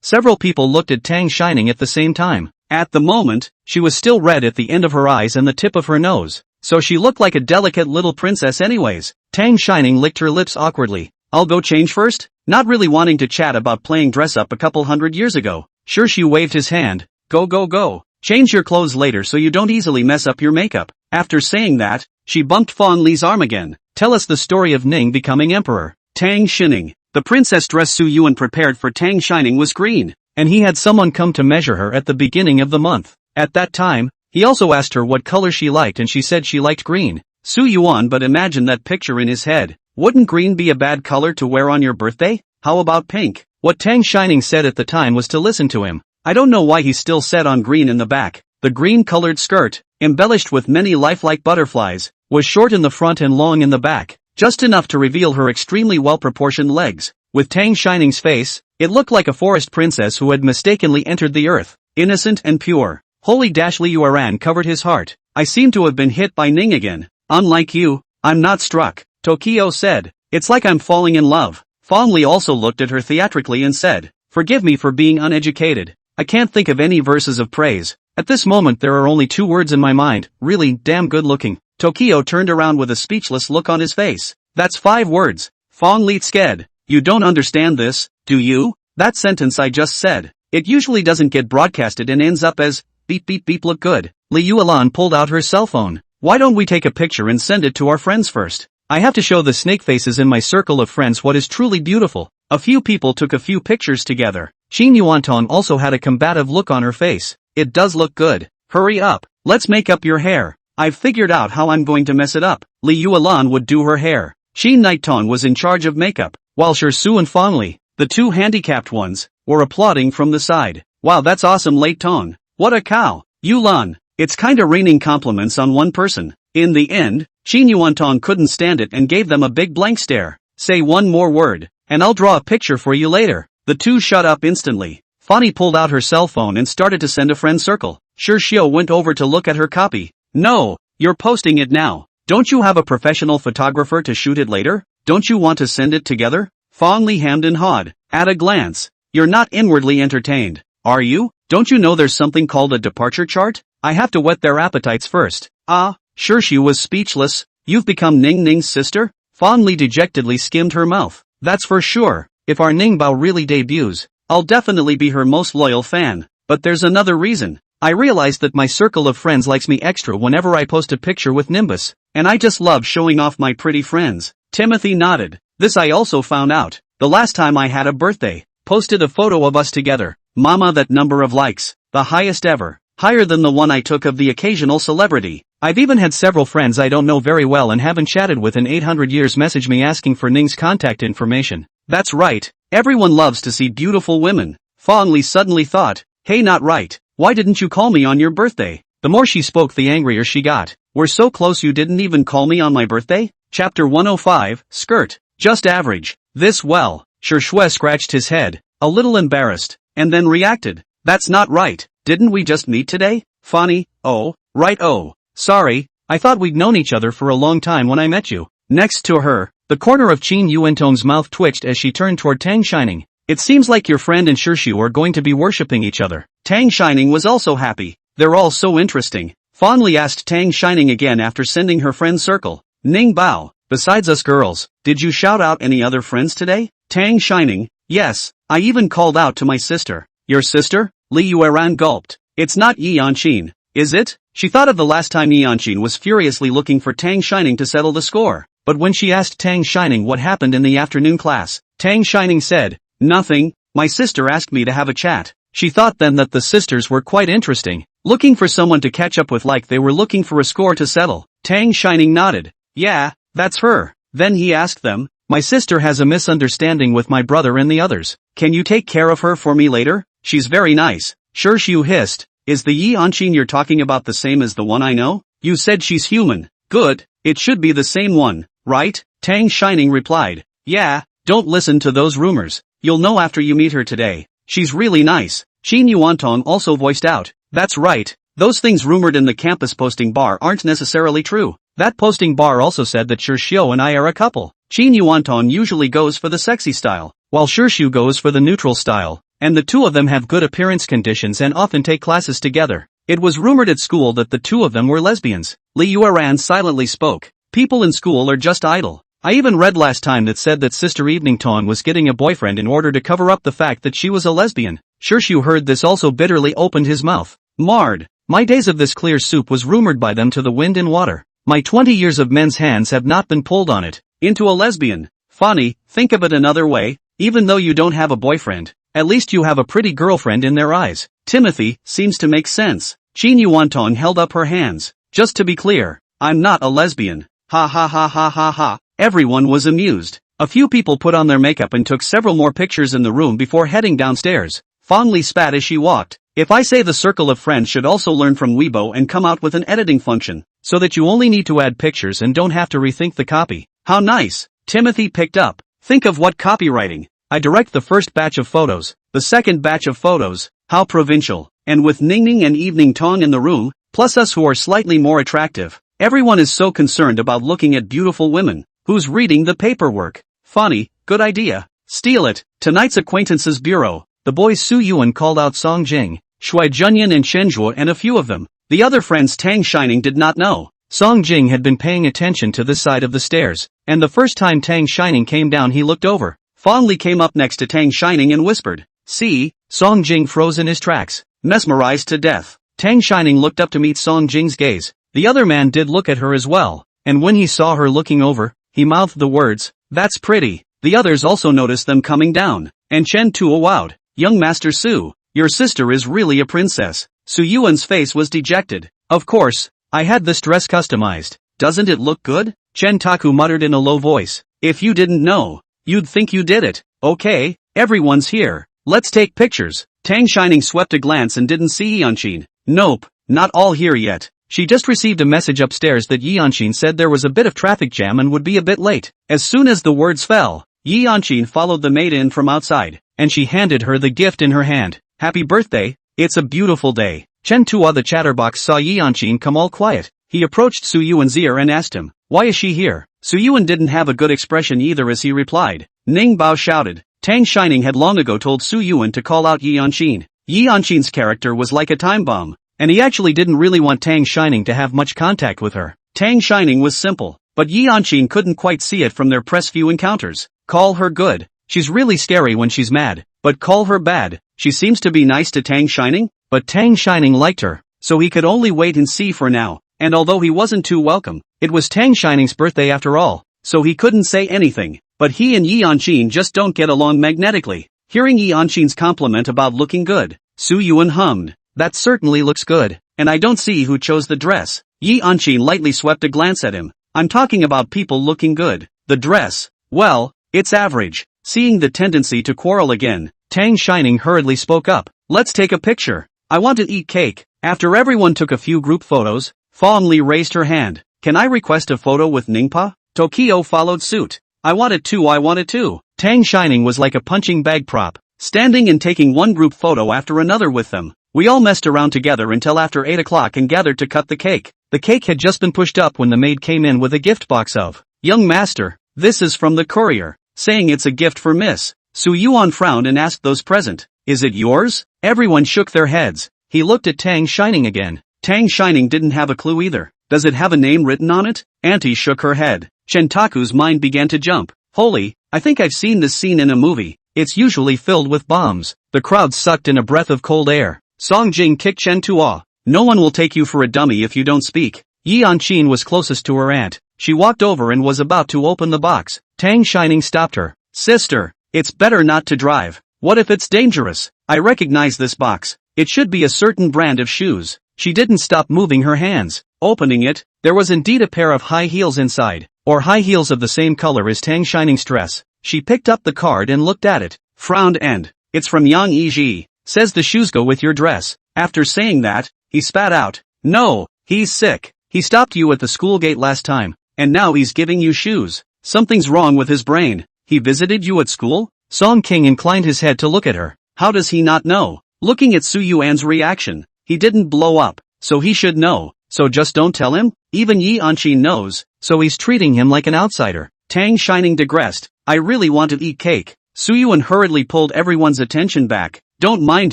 Several people looked at Tang Shining at the same time. At the moment, she was still red at the end of her eyes and the tip of her nose, so she looked like a delicate little princess anyways. Tang Shining licked her lips awkwardly. I'll go change first? Not really wanting to chat about playing dress-up a couple 100 years ago. She waved his hand. Go. Change your clothes later so you don't easily mess up your makeup. After saying that, she bumped Fawn Li's arm again. Tell us the story of Ning becoming emperor. Tang Shining. The princess dress Su Yuan prepared for Tang Shining was green, and he had someone come to measure her at the beginning of the month. At that time, he also asked her what color she liked and she said she liked green. Su Yuan but imagined that picture in his head. Wouldn't green be a bad color to wear on your birthday? How about pink? What Tang Shining said at the time was to listen to him. I don't know why he still said on green in the back. The green-colored skirt, embellished with many lifelike butterflies, was short in the front and long in the back, just enough to reveal her extremely well-proportioned legs. With Tang Shining's face, it looked like a forest princess who had mistakenly entered the earth, innocent and pure. Holy Li Yueran covered his heart. I seem to have been hit by Ning again. Unlike you, I'm not struck, Tokyo said. It's like I'm falling in love. Fondly also looked at her theatrically and said, forgive me for being uneducated. I can't think of any verses of praise. At this moment there are only 2 words in my mind, really damn good looking. Tokyo turned around with a speechless look on his face. That's 5 words. Fondly sked. You don't understand this, do you? That sentence I just said. It usually doesn't get broadcasted and ends up as, beep look good. Li Yuelan pulled out her cell phone. Why don't we take a picture and send it to our friends first? I have to show the snake faces in my circle of friends what is truly beautiful. A few people took a few pictures together. Qin Yuantong also had a combative look on her face. It does look good. Hurry up. Let's make up your hair. I've figured out how I'm going to mess it up. Li Yuelan would do her hair. Qin Nighttong was in charge of makeup, while Su and Fangli, the two handicapped ones, were applauding from the side. Wow, that's awesome, Late Tong. What a cow. Yulan. It's kinda raining compliments on one person. In the end, Qin Yuantong couldn't stand it and gave them a big blank stare. Say one more word, and I'll draw a picture for you later. The two shut up instantly. Fanny pulled out her cell phone and started to send a friend circle. Xiao went over to look at her copy. No, you're posting it now. Don't you have a professional photographer to shoot it later? Don't you want to send it together? Fang Li hemmed and hawed. At a glance, you're not inwardly entertained, are you? Don't you know there's something called a departure chart? I have to whet their appetites first. Ah, Xiu was speechless. You've become Ning Ning's sister? Fang Li dejectedly skimmed her mouth. That's for sure. If our Ning Bao really debuts, I'll definitely be her most loyal fan. But there's another reason. I realized that my circle of friends likes me extra whenever I post a picture with Nimbus, and I just love showing off my pretty friends. Timothy nodded. This I also found out. The last time I had a birthday, posted a photo of us together. Mama, that number of likes, the highest ever, higher than the one I took of the occasional celebrity. I've even had several friends I don't know very well and haven't chatted with in 800 years message me asking for Ning's contact information. That's right, everyone loves to see beautiful women. Fang Li suddenly thought, hey, not right. Why didn't you call me on your birthday? The more she spoke, the angrier she got. We're so close you didn't even call me on my birthday? Chapter 105, Skirt. Just average. This well. Shui scratched his head, a little embarrassed, and then reacted. That's not right. Didn't we just meet today? Fanny, oh, right, oh. Sorry, I thought we'd known each other for a long time when I met you. Next to her, the corner of Qin Yuantong's mouth twitched as she turned toward Tang Shining. It seems like your friend and Xiu are going to be worshipping each other. Tang Shining was also happy. They're all so interesting. Fan Li asked Tang Shining again after sending her friend circle. Ning Bao, besides us girls, did you shout out any other friends today? Tang Shining, yes, I even called out to my sister. Your sister? Li Yueran gulped. It's not Yi Yanqin, is it? She thought of the last time Yi Yanqin was furiously looking for Tang Shining to settle the score. But when she asked Tang Shining what happened in the afternoon class, Tang Shining said, nothing, my sister asked me to have a chat. She thought then that the sisters were quite interesting, looking for someone to catch up with like they were looking for a score to settle. Tang Shining nodded. Yeah, that's her. Then he asked them, my sister has a misunderstanding with my brother and the others. Can you take care of her for me later? She's very nice. Xiu hissed. Is the Yi Yanqin you're talking about the same as the one I know? You said she's human. Good, it should be the same one, right? Tang Shining replied. Yeah, don't listen to those rumors. You'll know after you meet her today. She's really nice. Qin Yuantong also voiced out. That's right. Those things rumored in the campus posting bar aren't necessarily true. That posting bar also said that Xiu and I are a couple. Qin Yuantong usually goes for the sexy style, while Xiu goes for the neutral style, and the two of them have good appearance conditions and often take classes together. It was rumored at school that the two of them were lesbians. Li Yueran silently spoke. People in school are just idle. I even read last time that said that Sister Evening Tong was getting a boyfriend in order to cover up the fact that she was a lesbian. Xiu heard this also bitterly opened his mouth. Marred. My days of this clear soup was rumored by them to the wind and water. My 20 years of men's hands have not been pulled on it. Into a lesbian. Funny, think of it another way. Even though you don't have a boyfriend, at least you have a pretty girlfriend in their eyes. Timothy, seems to make sense. Qin Yuantong held up her hands. Just to be clear, I'm not a lesbian. Ha ha ha ha ha ha. Everyone was amused. A few people put on their makeup and took several more pictures in the room before heading downstairs. Fang Li spat as she walked. If I say the circle of friends should also learn from Weibo and come out with an editing function, so that you only need to add pictures and don't have to rethink the copy. How nice. Timothy picked up. Think of what copywriting. I direct the first batch of photos, the second batch of photos. How provincial. And with Ningning and Evening Tong in the room, plus us who are slightly more attractive, everyone is so concerned about looking at beautiful women. Who's reading the paperwork? Funny, good idea. Steal it. Tonight's acquaintances bureau. The boys Su Yuan called out Song Jing, Shui Junyan and Shenzhuo and a few of them. The other friends Tang Shining did not know. Song Jing had been paying attention to this side of the stairs, and the first time Tang Shining came down he looked over. Fang Li came up next to Tang Shining and whispered, see? Song Jing froze in his tracks, mesmerized to death. Tang Shining looked up to meet Song Jing's gaze. The other man did look at her as well, and when he saw her looking over, he mouthed the words, that's pretty. The others also noticed them coming down, and Chen Tuo wowed. Young Master Su, your sister is really a princess. Su Yuan's face was dejected. Of course, I had this dress customized. Doesn't it look good? Chen Taku muttered in a low voice. If you didn't know, you'd think you did it. Okay, everyone's here. Let's take pictures. Tang Shining swept a glance and didn't see Yanshin. Nope, not all here yet. She just received a message upstairs that Yanshin said there was a bit of traffic jam and would be a bit late. As soon as the words fell, Yanshin followed the maid in from outside, and she handed her the gift in her hand. Happy birthday, it's a beautiful day. Chen Tua the chatterbox saw Yanshin come all quiet. He approached Su Yuan's ear and asked him, why is she here? Su Yuan didn't have a good expression either as he replied. Ning Bao shouted. Tang Shining had long ago told Su Yuan to call out Yanshin. Yanshin's character was like a time bomb, and he actually didn't really want Tang Shining to have much contact with her. Tang Shining was simple, but Yanshin couldn't quite see it from their press view encounters. Call her good. She's really scary when she's mad, but call her bad. She seems to be nice to Tang Shining, but Tang Shining liked her, so he could only wait and see for now. And although he wasn't too welcome, it was Tang Shining's birthday after all, so he couldn't say anything. But he and Yanshin just don't get along magnetically. Hearing Yanshin's compliment about looking good, Su Yuan hummed. That certainly looks good, and I don't see who chose the dress. Yanshin lightly swept a glance at him. I'm talking about people looking good. The dress, well, it's average. Seeing the tendency to quarrel again, Tang Shining hurriedly spoke up. Let's take a picture. I want to eat cake. After everyone took a few group photos, Fong Li raised her hand. Can I request a photo with Ningpa? Tokyo followed suit. I want it too. Tang Shining was like a punching bag prop, standing and taking one group photo after another with them. We all messed around together until after 8 o'clock and gathered to cut the cake. The cake had just been pushed up when the maid came in with a gift box of, young master, this is from the courier, saying it's a gift for Miss. Su Yuan frowned and asked those present, is it yours? Everyone shook their heads. He looked at Tang Shining again. Tang Shining didn't have a clue either. Does it have a name written on it? Auntie shook her head. Shentaku's mind began to jump. Holy, I think I've seen this scene in a movie. It's usually filled with bombs. The crowd sucked in a breath of cold air. Song Jing kicked Chen Tua. No one will take you for a dummy if you don't speak. Yanshin was closest to her aunt. She walked over and was about to open the box. Tang Shining stopped her. Sister, it's better not to drive. What if it's dangerous? I recognize this box. It should be a certain brand of shoes. She didn't stop moving her hands. Opening it, there was indeed a pair of high heels inside, or high heels of the same color as Tang Shining's dress. She picked up the card and looked at it, frowned and, it's from Yang Yiji, says the shoes go with your dress. After saying that, he spat out, no, he's sick. He stopped you at the school gate last time, and now he's giving you shoes. Something's wrong with his brain. He visited you at school? Song King inclined his head to look at her. How does he not know? Looking at Su Yuan's reaction, he didn't blow up, so he should know. So just don't tell him? Even Yanshin knows, so he's treating him like an outsider. Tang Shining digressed. I really want to eat cake. Su Yuan hurriedly pulled everyone's attention back. Don't mind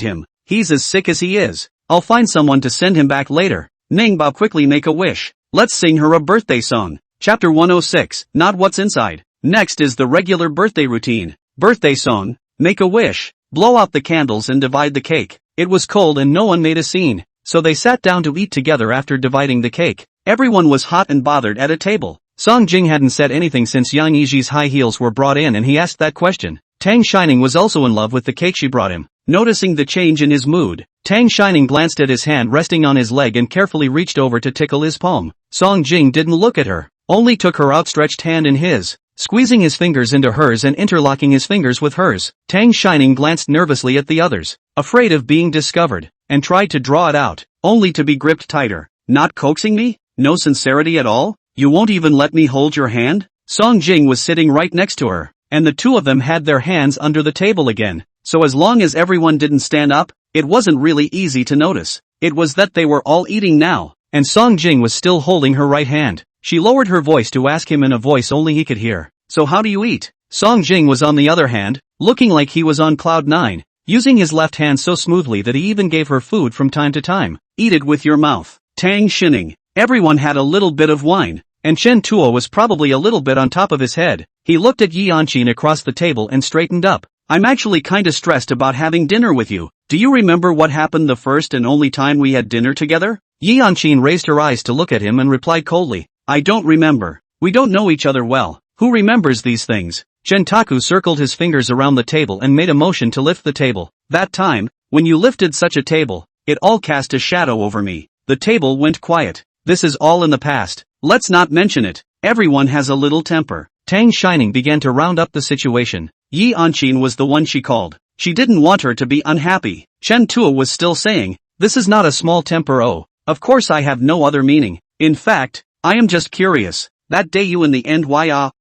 him, he's as sick as he is. I'll find someone to send him back later. Ning Bao quickly make a wish. Let's sing her a birthday song. Chapter 106, not what's inside. Next is the regular birthday routine. Birthday song, make a wish, blow out the candles and divide the cake. It was cold and no one made a scene, so they sat down to eat together after dividing the cake. Everyone was hot and bothered at a table. Song Jing hadn't said anything since Yang Yiji's high heels were brought in and he asked that question. Tang Shining was also in love with the cake she brought him. Noticing the change in his mood, Tang Shining glanced at his hand resting on his leg and carefully reached over to tickle his palm. Song Jing didn't look at her, only took her outstretched hand in his, squeezing his fingers into hers and interlocking his fingers with hers. Tang Shining glanced nervously at the others, afraid of being discovered, and tried to draw it out, only to be gripped tighter. Not coaxing me? No sincerity at all? You won't even let me hold your hand? Song Jing was sitting right next to her, and the two of them had their hands under the table again, so as long as everyone didn't stand up, it wasn't really easy to notice. It was that they were all eating now, and Song Jing was still holding her right hand. She lowered her voice to ask him in a voice only he could hear. So how do you eat? Song Jing was on the other hand, looking like he was on cloud 9, using his left hand so smoothly that he even gave her food from time to time. Eat it with your mouth. Tang Shining. Everyone had a little bit of wine, and Chen Tuo was probably a little bit on top of his head. He looked at Yanshin across the table and straightened up. I'm actually kinda stressed about having dinner with you. Do you remember what happened the first and only time we had dinner together? Yanshin raised her eyes to look at him and replied coldly. I don't remember. We don't know each other well. Who remembers these things? Gentaku circled his fingers around the table and made a motion to lift the table. That time, when you lifted such a table, it all cast a shadow over me. The table went quiet. This is all in the past. Let's not mention it. Everyone has a little temper. Tang Shining began to round up the situation. Yi Anqin was the one she called. She didn't want her to be unhappy. Chen Tuo was still saying, this is not a small temper. Oh, of course I have no other meaning. In fact, I am just curious. That day you in the end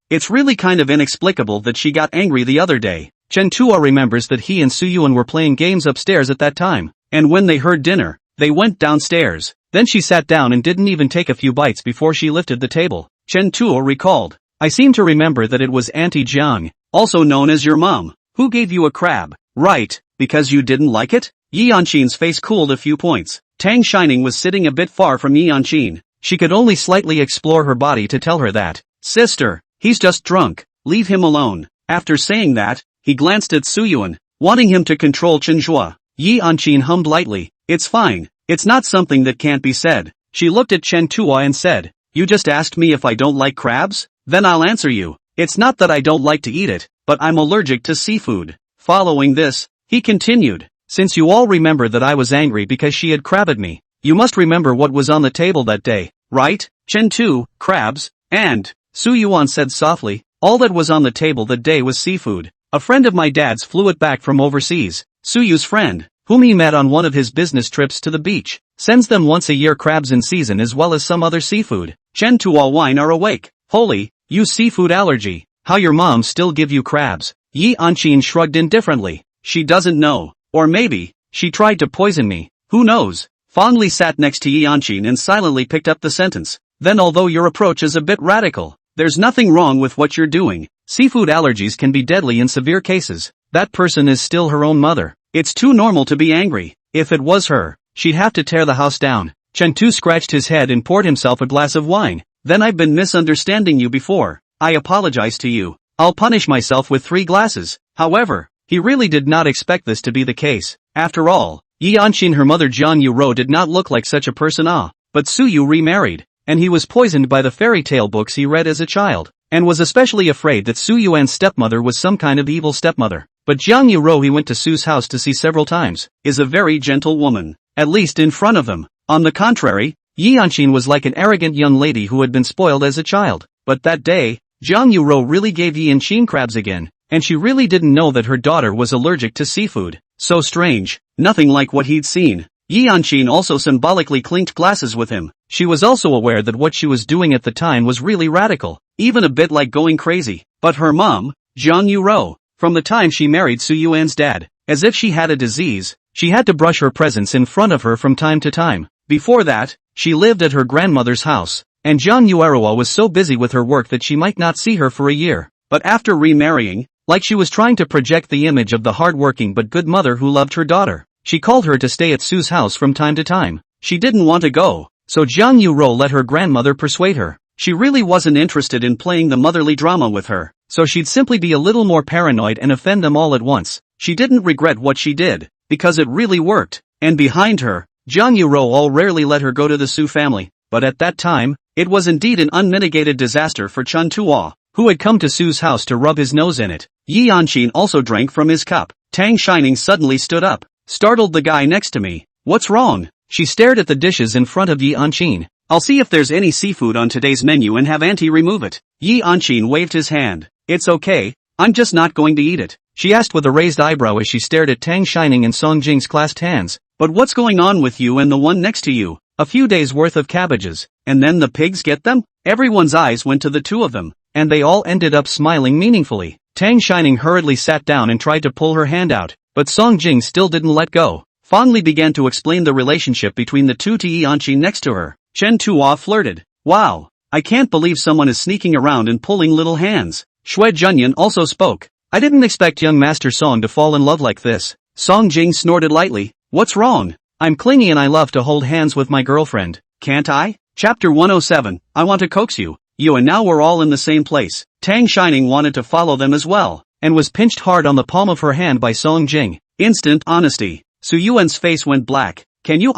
it's really kind of inexplicable that she got angry the other day. Chen Tuo remembers that he and Su Yuan were playing games upstairs at that time. And when they heard dinner, they went downstairs. Then she sat down and didn't even take a few bites before she lifted the table. Chen Tuo recalled. I seem to remember that it was Auntie Jiang, also known as your mom, who gave you a crab. Right, because you didn't like it? Yi Anqin's face cooled a few points. Tang Shining was sitting a bit far from Yi Anqin. She could only slightly explore her body to tell her that. Sister, he's just drunk. Leave him alone. After saying that, he glanced at Su Yuan, wanting him to control Chen Zhua. Yi Anqin hummed lightly. It's fine. It's not something that can't be said. She looked at Chen Tuo and said, you just asked me if I don't like crabs? Then I'll answer you. It's not that I don't like to eat it, but I'm allergic to seafood. Following this, he continued, since you all remember that I was angry because she had crabbed me, you must remember what was on the table that day, right? Chen Tu, crabs, and, Su Yuan said softly, all that was on the table that day was seafood. A friend of my dad's flew it back from overseas. Su Yu's friend, whom he met on one of his business trips to the beach, sends them once a year crabs in season as well as some other seafood. Chen Tuo Wine are awake. Holy, you seafood allergy. How your mom still give you crabs? Yi Anqin shrugged indifferently. She doesn't know. Or maybe, she tried to poison me. Who knows? Fong Li sat next to Yi Anqin and silently picked up the sentence. Then although your approach is a bit radical, there's nothing wrong with what you're doing. Seafood allergies can be deadly in severe cases. That person is still her own mother. It's too normal to be angry. If it was her, she'd have to tear the house down. Chen Tu scratched his head and poured himself a glass of wine. Then I've been misunderstanding you before. I apologize to you. I'll punish myself with 3 glasses. However, he really did not expect this to be the case. After all, Yi Anqin her mother Jiang Yuro did not look like such a person but Su Yu remarried, and he was poisoned by the fairy tale books he read as a child, and was especially afraid that Su Yuan's stepmother was some kind of evil stepmother. But Jiang Yuro he went to Su's house to see several times, is a very gentle woman, at least in front of him. On the contrary, Yi Anqin was like an arrogant young lady who had been spoiled as a child. But that day, Jiang Yuro really gave Yi Anqin crabs again, and she really didn't know that her daughter was allergic to seafood. So strange, nothing like what he'd seen. Yi Anqin also symbolically clinked glasses with him. She was also aware that what she was doing at the time was really radical, even a bit like going crazy. But her mom, Jiang Yuro, from the time she married Su Yuan's dad, as if she had a disease, she had to brush her presence in front of her from time to time. Before that, she lived at her grandmother's house, and Jiang Yuerua was so busy with her work that she might not see her for a year. But after remarrying, like she was trying to project the image of the hardworking but good mother who loved her daughter, she called her to stay at Su's house from time to time. She didn't want to go, so Jiang Yuro let her grandmother persuade her. She really wasn't interested in playing the motherly drama with her, so she'd simply be a little more paranoid and offend them all at once. She didn't regret what she did, because it really worked. And behind her, Jiang Yuro all rarely let her go to the Su family, but at that time, it was indeed an unmitigated disaster for Chen Tuo, who had come to Su's house to rub his nose in it. Yi Anqin also drank from his cup. Tang Shining suddenly stood up, startled the guy next to me. What's wrong? She stared at the dishes in front of Yi Anqin. I'll see if there's any seafood on today's menu and have Auntie remove it. Yi Anqin waved his hand. It's okay, I'm just not going to eat it, she asked with a raised eyebrow as she stared at Tang Shining and Song Jing's clasped hands. But what's going on with you and the one next to you? A few days worth of cabbages, and then the pigs get them? Everyone's eyes went to the two of them, and they all ended up smiling meaningfully. Tang Shining hurriedly sat down and tried to pull her hand out, but Song Jing still didn't let go. Fong Li began to explain the relationship between the two to Yi Anqin next to her. Chen Tuo flirted. Wow, I can't believe someone is sneaking around and pulling little hands. Shui Junyan also spoke. I didn't expect young Master Song to fall in love like this. Song Jing snorted lightly. What's wrong? I'm clingy and I love to hold hands with my girlfriend. Can't I? Chapter 107, I want to coax you. And now we're all in the same place. Tang Shining wanted to follow them as well, and was pinched hard on the palm of her hand by Song Jing. Instant honesty. Su Yuan's face went black. Can you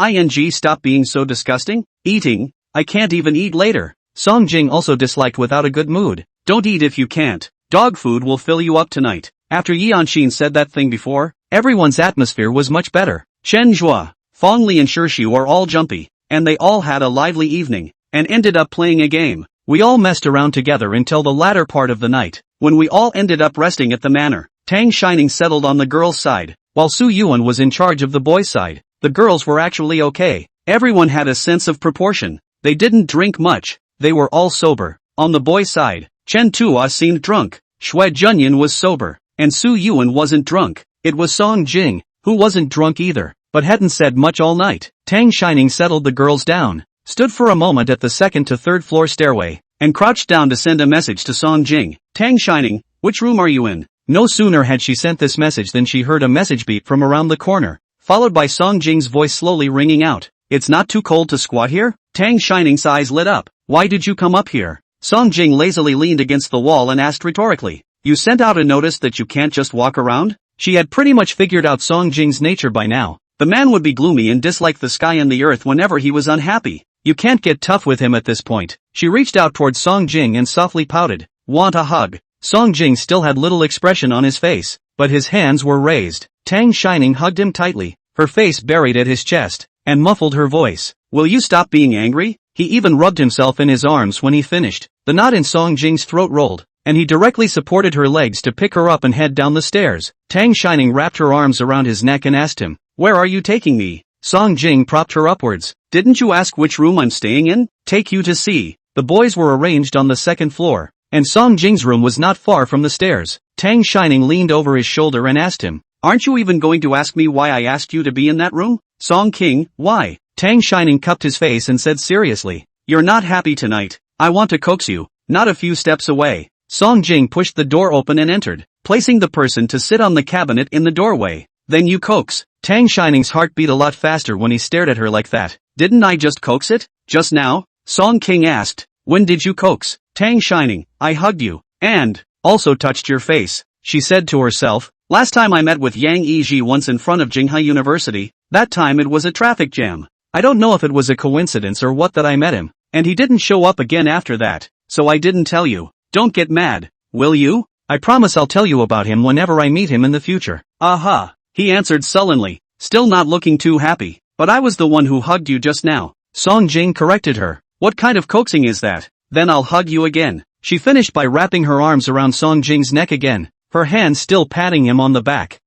stop being so disgusting? Eating? I can't even eat later. Song Jing also disliked without a good mood. Don't eat if you can't. Dog food will fill you up tonight. After Yanshin said that thing before, everyone's atmosphere was much better. Chen Zhua, Fong Li and Shirshu are all jumpy, and they all had a lively evening, and ended up playing a game. We all messed around together until the latter part of the night, when we all ended up resting at the manor. Tang Shining settled on the girls' side, while Su Yuan was in charge of the boys' side. The girls were actually okay. Everyone had a sense of proportion. They didn't drink much, they were all sober. On the boys' side, Chen Tua seemed drunk, Xue Junyan was sober, and Su Yuan wasn't drunk. It was Song Jing, who wasn't drunk either, but hadn't said much all night. Tang Shining settled the girls down, stood for a moment at the second to third floor stairway, and crouched down to send a message to Song Jing. Tang Shining, which room are you in? No sooner had she sent this message than she heard a message beep from around the corner, followed by Song Jing's voice slowly ringing out. It's not too cold to squat here? Tang Shining's eyes lit up. Why did you come up here? Song Jing lazily leaned against the wall and asked rhetorically. You sent out a notice that you can't just walk around? She had pretty much figured out Song Jing's nature by now. The man would be gloomy and dislike the sky and the earth whenever he was unhappy. You can't get tough with him at this point. She reached out towards Song Jing and softly pouted. Want a hug? Song Jing still had little expression on his face, but his hands were raised. Tang Shining hugged him tightly, her face buried at his chest, and muffled her voice. Will you stop being angry? He even rubbed himself in his arms when he finished. The knot in Song Jing's throat rolled, and he directly supported her legs to pick her up and head down the stairs. Tang Shining wrapped her arms around his neck and asked him, Where are you taking me? Song Jing propped her upwards. Didn't you ask which room I'm staying in? Take you to see. The boys were arranged on the second floor, and Song Jing's room was not far from the stairs. Tang Shining leaned over his shoulder and asked him, Aren't you even going to ask me why I asked you to be in that room? Song King, why? Tang Shining cupped his face and said seriously, You're not happy tonight. I want to coax you. Not a few steps away. Song Jing pushed the door open and entered, placing the person to sit on the cabinet in the doorway. Then you coax. Tang Shining's heart beat a lot faster when he stared at her like that. Didn't I just coax it? Just now? Song King asked. When did you coax? Tang Shining, I hugged you, and also touched your face. She said to herself, last time I met with Yang Yiji once in front of Jinghai University, that time it was a traffic jam. I don't know if it was a coincidence or what that I met him, and he didn't show up again after that, so I didn't tell you. Don't get mad, will you? I promise I'll tell you about him whenever I meet him in the future. Aha, he answered sullenly, still not looking too happy. But I was the one who hugged you just now. Song Jing corrected her. What kind of coaxing is that? Then I'll hug you again. She finished by wrapping her arms around Song Jing's neck again, her hands still patting him on the back.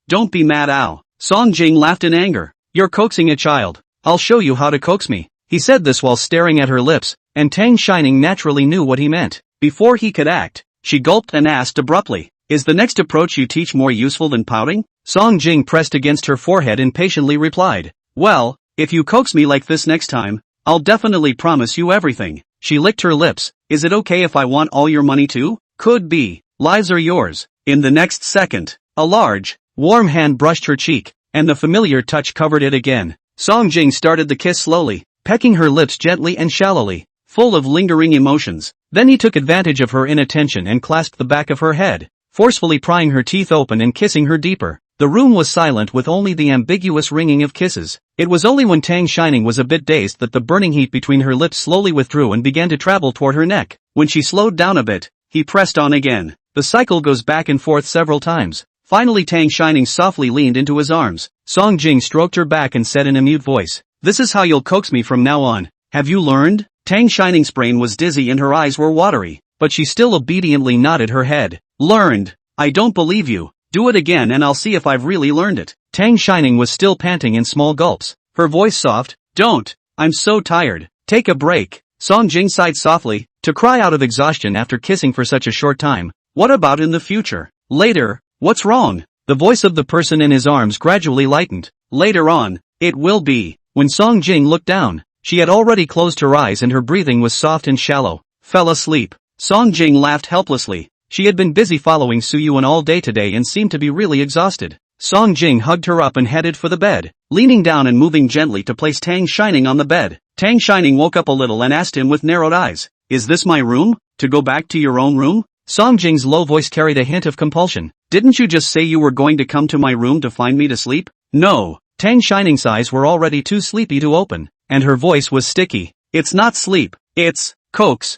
Don't be mad, Al. Song Jing laughed in anger. You're coaxing a child. I'll show you how to coax me. He said this while staring at her lips, and Tang Shining naturally knew what he meant. Before he could act, she gulped and asked abruptly, Is the next approach you teach more useful than pouting? Song Jing pressed against her forehead and patiently replied, Well, if you coax me like this next time, I'll definitely promise you everything. She licked her lips. Is it okay if I want all your money too? Could be. Lives are yours. In the next second, a large, warm hand brushed her cheek, and the familiar touch covered it again. Song Jing started the kiss slowly, pecking her lips gently and shallowly, full of lingering emotions. Then he took advantage of her inattention and clasped the back of her head, forcefully prying her teeth open and kissing her deeper. The room was silent with only the ambiguous ringing of kisses. It was only when Tang Shining was a bit dazed that the burning heat between her lips slowly withdrew and began to travel toward her neck. When she slowed down a bit, he pressed on again. The cycle goes back and forth several times. Finally Tang Shining softly leaned into his arms. Song Jing stroked her back and said in a mute voice, This is how you'll coax me from now on. Have you learned? Tang Shining's brain was dizzy and her eyes were watery, but she still obediently nodded her head. Learned? I don't believe you. Do it again and I'll see if I've really learned it. Tang Shining was still panting in small gulps, her voice soft. Don't. I'm so tired. Take a break. Song Jing sighed softly, to cry out of exhaustion after kissing for such a short time. What about in the future? Later. What's wrong? The voice of the person in his arms gradually lightened. Later on. It will be. When Song Jing looked down, she had already closed her eyes and her breathing was soft and shallow. Fell asleep. Song Jing laughed helplessly. She had been busy following Su Yuan all day today and seemed to be really exhausted. Song Jing hugged her up and headed for the bed, leaning down and moving gently to place Tang Shining on the bed. Tang Shining woke up a little and asked him with narrowed eyes, Is this my room? To go back to your own room? Song Jing's low voice carried a hint of compulsion. Didn't you just say you were going to come to my room to find me to sleep? No. Tang Shining's eyes were already too sleepy to open, and her voice was sticky. It's not sleep. It's coax.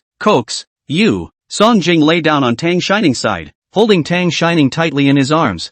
You. Song Jing lay down on Tang Shining's side, holding Tang Shining tightly in his arms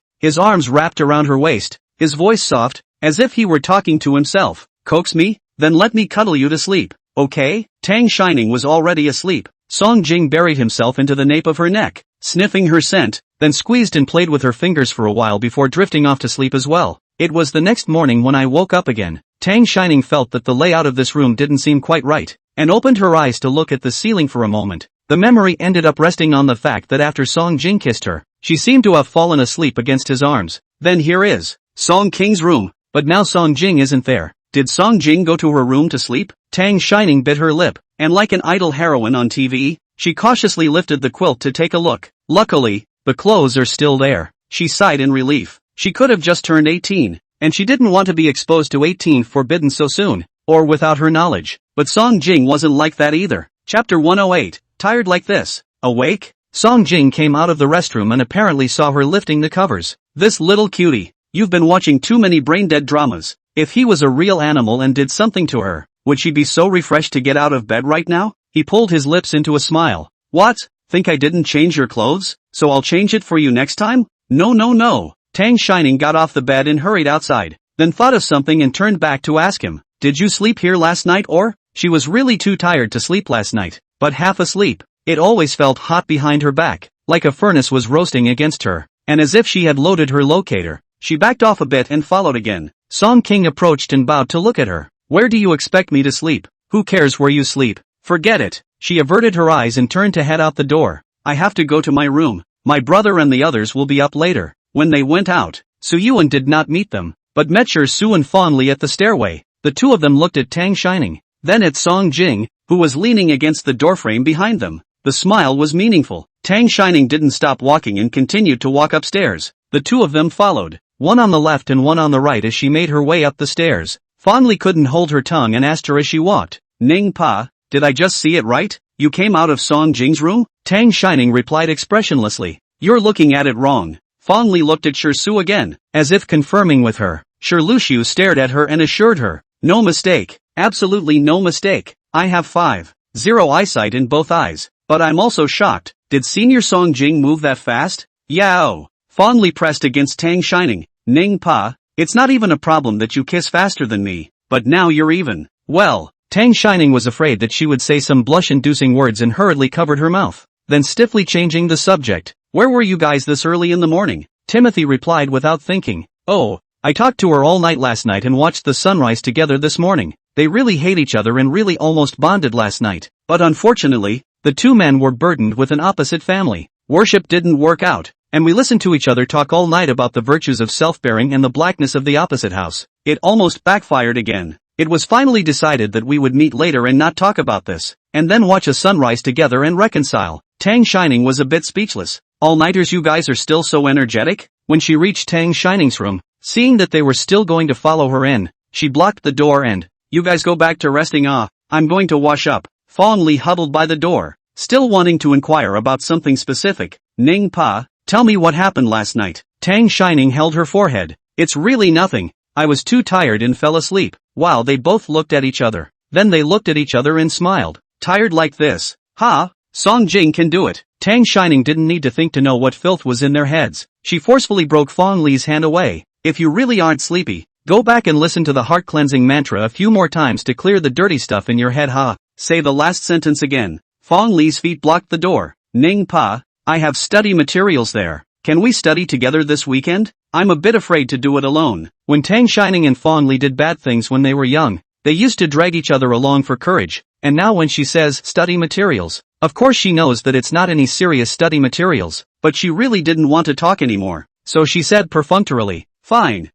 wrapped around her waist, his voice soft, as if he were talking to himself. Coax me? Then let me cuddle you to sleep, okay? Tang Shining was already asleep. Song Jing buried himself into the nape of her neck, sniffing her scent, then squeezed and played with her fingers for a while before drifting off to sleep as well. It was the next morning when I woke up again. Tang Shining felt that the layout of this room didn't seem quite right, and opened her eyes to look at the ceiling for a moment. The memory ended up resting on the fact that after Song Jing kissed her, she seemed to have fallen asleep against his arms. Then here is Song King's room, but now Song Jing isn't there. Did Song Jing go to her room to sleep? Tang Shining bit her lip, and like an idle heroine on TV, she cautiously lifted the quilt to take a look. Luckily, the clothes are still there. She sighed in relief. She could have just turned 18, and she didn't want to be exposed to 18 forbidden so soon, or without her knowledge. But Song Jing wasn't like that either. Chapter 108, Tired Like This. Awake? Song Jing came out of the restroom and apparently saw her lifting the covers. This little cutie, you've been watching too many brain-dead dramas. If he was a real animal and did something to her, would she be so refreshed to get out of bed right now? He pulled his lips into a smile. What? Think I didn't change your clothes, so I'll change it for you next time? No no no. Tang Shining got off the bed and hurried outside, then thought of something and turned back to ask him, did you sleep here last night or? She was really too tired to sleep last night, but half asleep. It always felt hot behind her back, like a furnace was roasting against her, and as if she had loaded her locator. She backed off a bit and followed again. Song King approached and bowed to look at her. Where do you expect me to sleep? Who cares where you sleep? Forget it. She averted her eyes and turned to head out the door. I have to go to my room. My brother and the others will be up later. When they went out, Su Yuan did not meet them, but met Su and fondly at the stairway. The two of them looked at Tang Shining, then at Song Jing, who was leaning against the doorframe behind them. The smile was meaningful. Tang Shining didn't stop walking and continued to walk upstairs. The two of them followed, one on the left and one on the right as she made her way up the stairs. Fondly couldn't hold her tongue and asked her as she walked, Ning Pa, did I just see it right? You came out of Song Jing's room? Tang Shining replied expressionlessly, you're looking at it wrong. Fondly looked at Su again, as if confirming with her. Lu stared at her and assured her, no mistake, absolutely no mistake. I have 5.0 eyesight in both eyes, but I'm also shocked. Did Senior Song Jing move that fast? Yao. Fondly pressed against Tang Shining, Ning Pa, it's not even a problem that you kiss faster than me, but now you're even. Well, Tang Shining was afraid that she would say some blush-inducing words and hurriedly covered her mouth, then stiffly changing the subject. Where were you guys this early in the morning? Timothy replied without thinking. Oh, I talked to her all night last night and watched the sunrise together this morning. They really hate each other and really almost bonded last night, but unfortunately, the two men were burdened with an opposite family. Worship didn't work out, and we listened to each other talk all night about the virtues of self-bearing and the blackness of the opposite house. It almost backfired again. It was finally decided that we would meet later and not talk about this, and then watch a sunrise together and reconcile. Tang Shining was a bit speechless. All-nighters, you guys are still so energetic? When she reached Tang Shining's room, seeing that they were still going to follow her in, she blocked the door and, you guys go back to resting. I'm going to wash up. Fondly huddled by the door, still wanting to inquire about something specific. Ning Pa, tell me what happened last night. Tang Shining held her forehead. It's really nothing. I was too tired and fell asleep. Wow, they both looked at each other. Then they looked at each other and smiled. Tired like this? Ha! Song Jing can do it. Tang Shining didn't need to think to know what filth was in their heads. She forcefully broke Fong Li's hand away. If you really aren't sleepy, go back and listen to the heart-cleansing mantra a few more times to clear the dirty stuff in your head. Say the last sentence again. Fong Li's feet blocked the door. Ning Pa, I have study materials there. Can we study together this weekend? I'm a bit afraid to do it alone. When Tang Shining and Fong Li did bad things when they were young, they used to drag each other along for courage, and now when she says study materials, of course she knows that it's not any serious study materials, but she really didn't want to talk anymore, so she said perfunctorily, fine,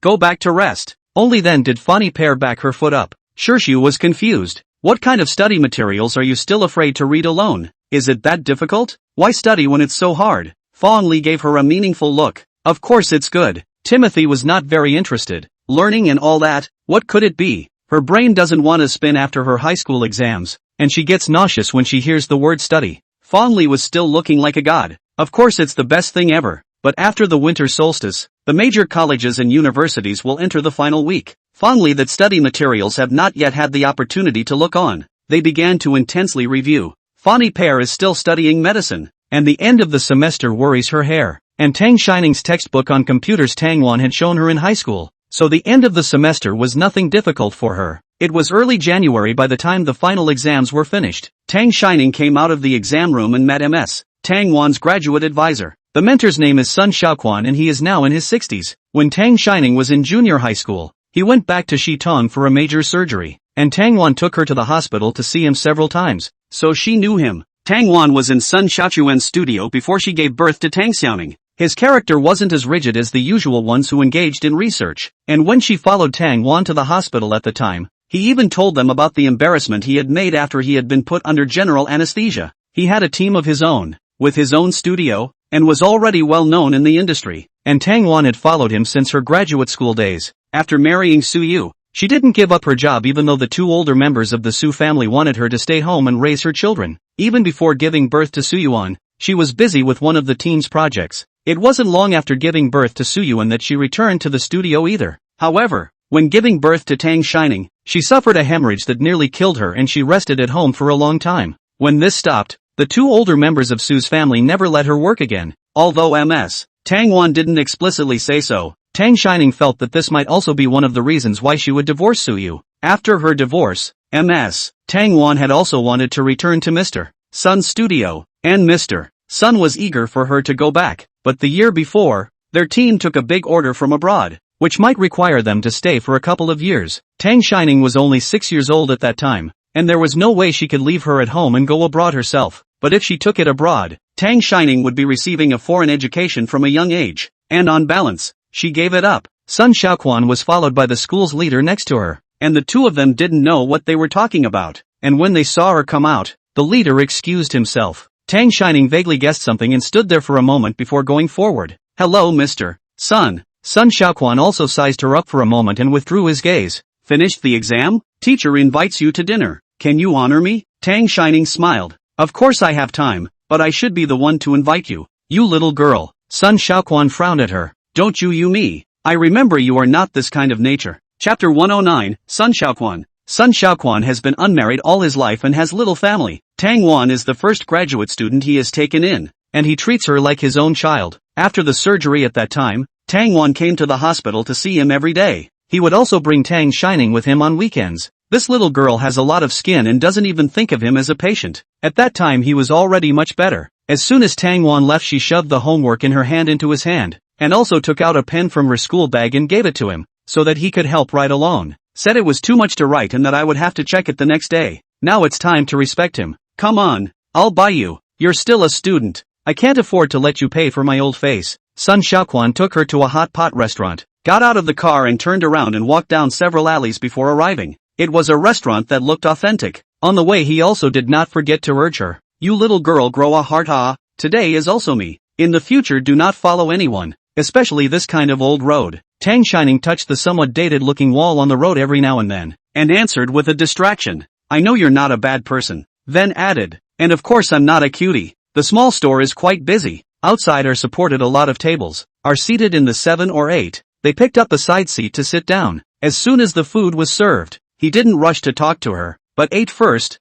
go back to rest. Only then did Fanny pare back her foot up. Shu was confused. What kind of study materials are you still afraid to read alone? Is it that difficult? Why study when it's so hard? Fong Li gave her a meaningful look. Of course it's good. Timothy was not very interested. Learning and all that, what could it be? Her brain doesn't want to spin after her high school exams, and she gets nauseous when she hears the word study. Fong Li was still looking like a god. Of course it's the best thing ever. But after the winter solstice, the major colleges and universities will enter the final week. Fong Li that study materials have not yet had the opportunity to look on. They began to intensely review. Bonnie Pear is still studying medicine, and the end of the semester worries her hair. And Tang Shining's textbook on computers Tangwan had shown her in high school, so the end of the semester was nothing difficult for her. It was early January by the time the final exams were finished. Tang Shining came out of the exam room and met MS, Tangwan's graduate advisor. The mentor's name is Sun Xiaoquan and he is now in his 60s. When Tang Shining was in junior high school, he went back to Shitong for a major surgery, and Tangwan took her to the hospital to see him several times, so she knew him. Tangwan was in Sun Xiaoquan's studio before she gave birth to Tang Xiaoning. His character wasn't as rigid as the usual ones who engaged in research, and when she followed Tangwan to the hospital at the time, he even told them about the embarrassment he had made after he had been put under general anesthesia. He had a team of his own, with his own studio, and was already well known in the industry, and Tangwan had followed him since her graduate school days. After marrying Su Yu, she didn't give up her job even though the two older members of the Su family wanted her to stay home and raise her children. Even before giving birth to Su Yuan, she was busy with one of the team's projects. It wasn't long after giving birth to Su Yuan that she returned to the studio either. However, when giving birth to Tang Shining, she suffered a hemorrhage that nearly killed her and she rested at home for a long time. When this stopped, the two older members of Su's family never let her work again. Although Ms. Tangwan didn't explicitly say so, Tang Shining felt that this might also be one of the reasons why she would divorce Su Yu. After her divorce, Ms. Tangwan had also wanted to return to Mr. Sun's studio, and Mr. Sun was eager for her to go back, but the year before, their team took a big order from abroad, which might require them to stay for a couple of years. Tang Shining was only 6 years old at that time, and there was no way she could leave her at home and go abroad herself. But if she took it abroad, Tang Shining would be receiving a foreign education from a young age, and on balance, she gave it up. Sun Xiaoquan was followed by the school's leader next to her, and the two of them didn't know what they were talking about, and when they saw her come out, the leader excused himself. Tang Shining vaguely guessed something and stood there for a moment before going forward. Hello Mr. Sun. Sun Xiaoquan also sized her up for a moment and withdrew his gaze. Finished the exam? Teacher invites you to dinner. Can you honor me? Tang Shining smiled. Of course I have time, but I should be the one to invite you. You little girl. Sun Xiaoquan frowned at her. Don't you me. I remember you are not this kind of nature. Chapter 109, Sun Xiaoquan. Sun Xiaoquan has been unmarried all his life and has little family. Tang Wan is the first graduate student he has taken in, and he treats her like his own child. After the surgery at that time, Tang Wan came to the hospital to see him every day. He would also bring Tang Shining with him on weekends. This little girl has a lot of skin and doesn't even think of him as a patient. At that time he was already much better. As soon as Tang Wan left she shoved the homework in her hand into his hand, and also took out a pen from her school bag and gave it to him, so that he could help write alone. Said it was too much to write and that I would have to check it the next day. Now it's time to respect him. Come on, I'll buy you. You're still a student. I can't afford to let you pay for my old face. Sun Xiaoquan took her to a hot pot restaurant, got out of the car and turned around and walked down several alleys before arriving. It was a restaurant that looked authentic. On the way he also did not forget to urge her. You little girl, grow a heart. Today is also me. In the future do not follow anyone, especially this kind of old road. Tang Shining touched the somewhat dated-looking wall on the road every now and then, and answered with a distraction. I know you're not a bad person. Then added, and of course I'm not a cutie. The small store is quite busy. Outside are supported a lot of tables, are seated in the 7 or 8. They picked up a side seat to sit down. As soon as the food was served, he didn't rush to talk to her, but ate first.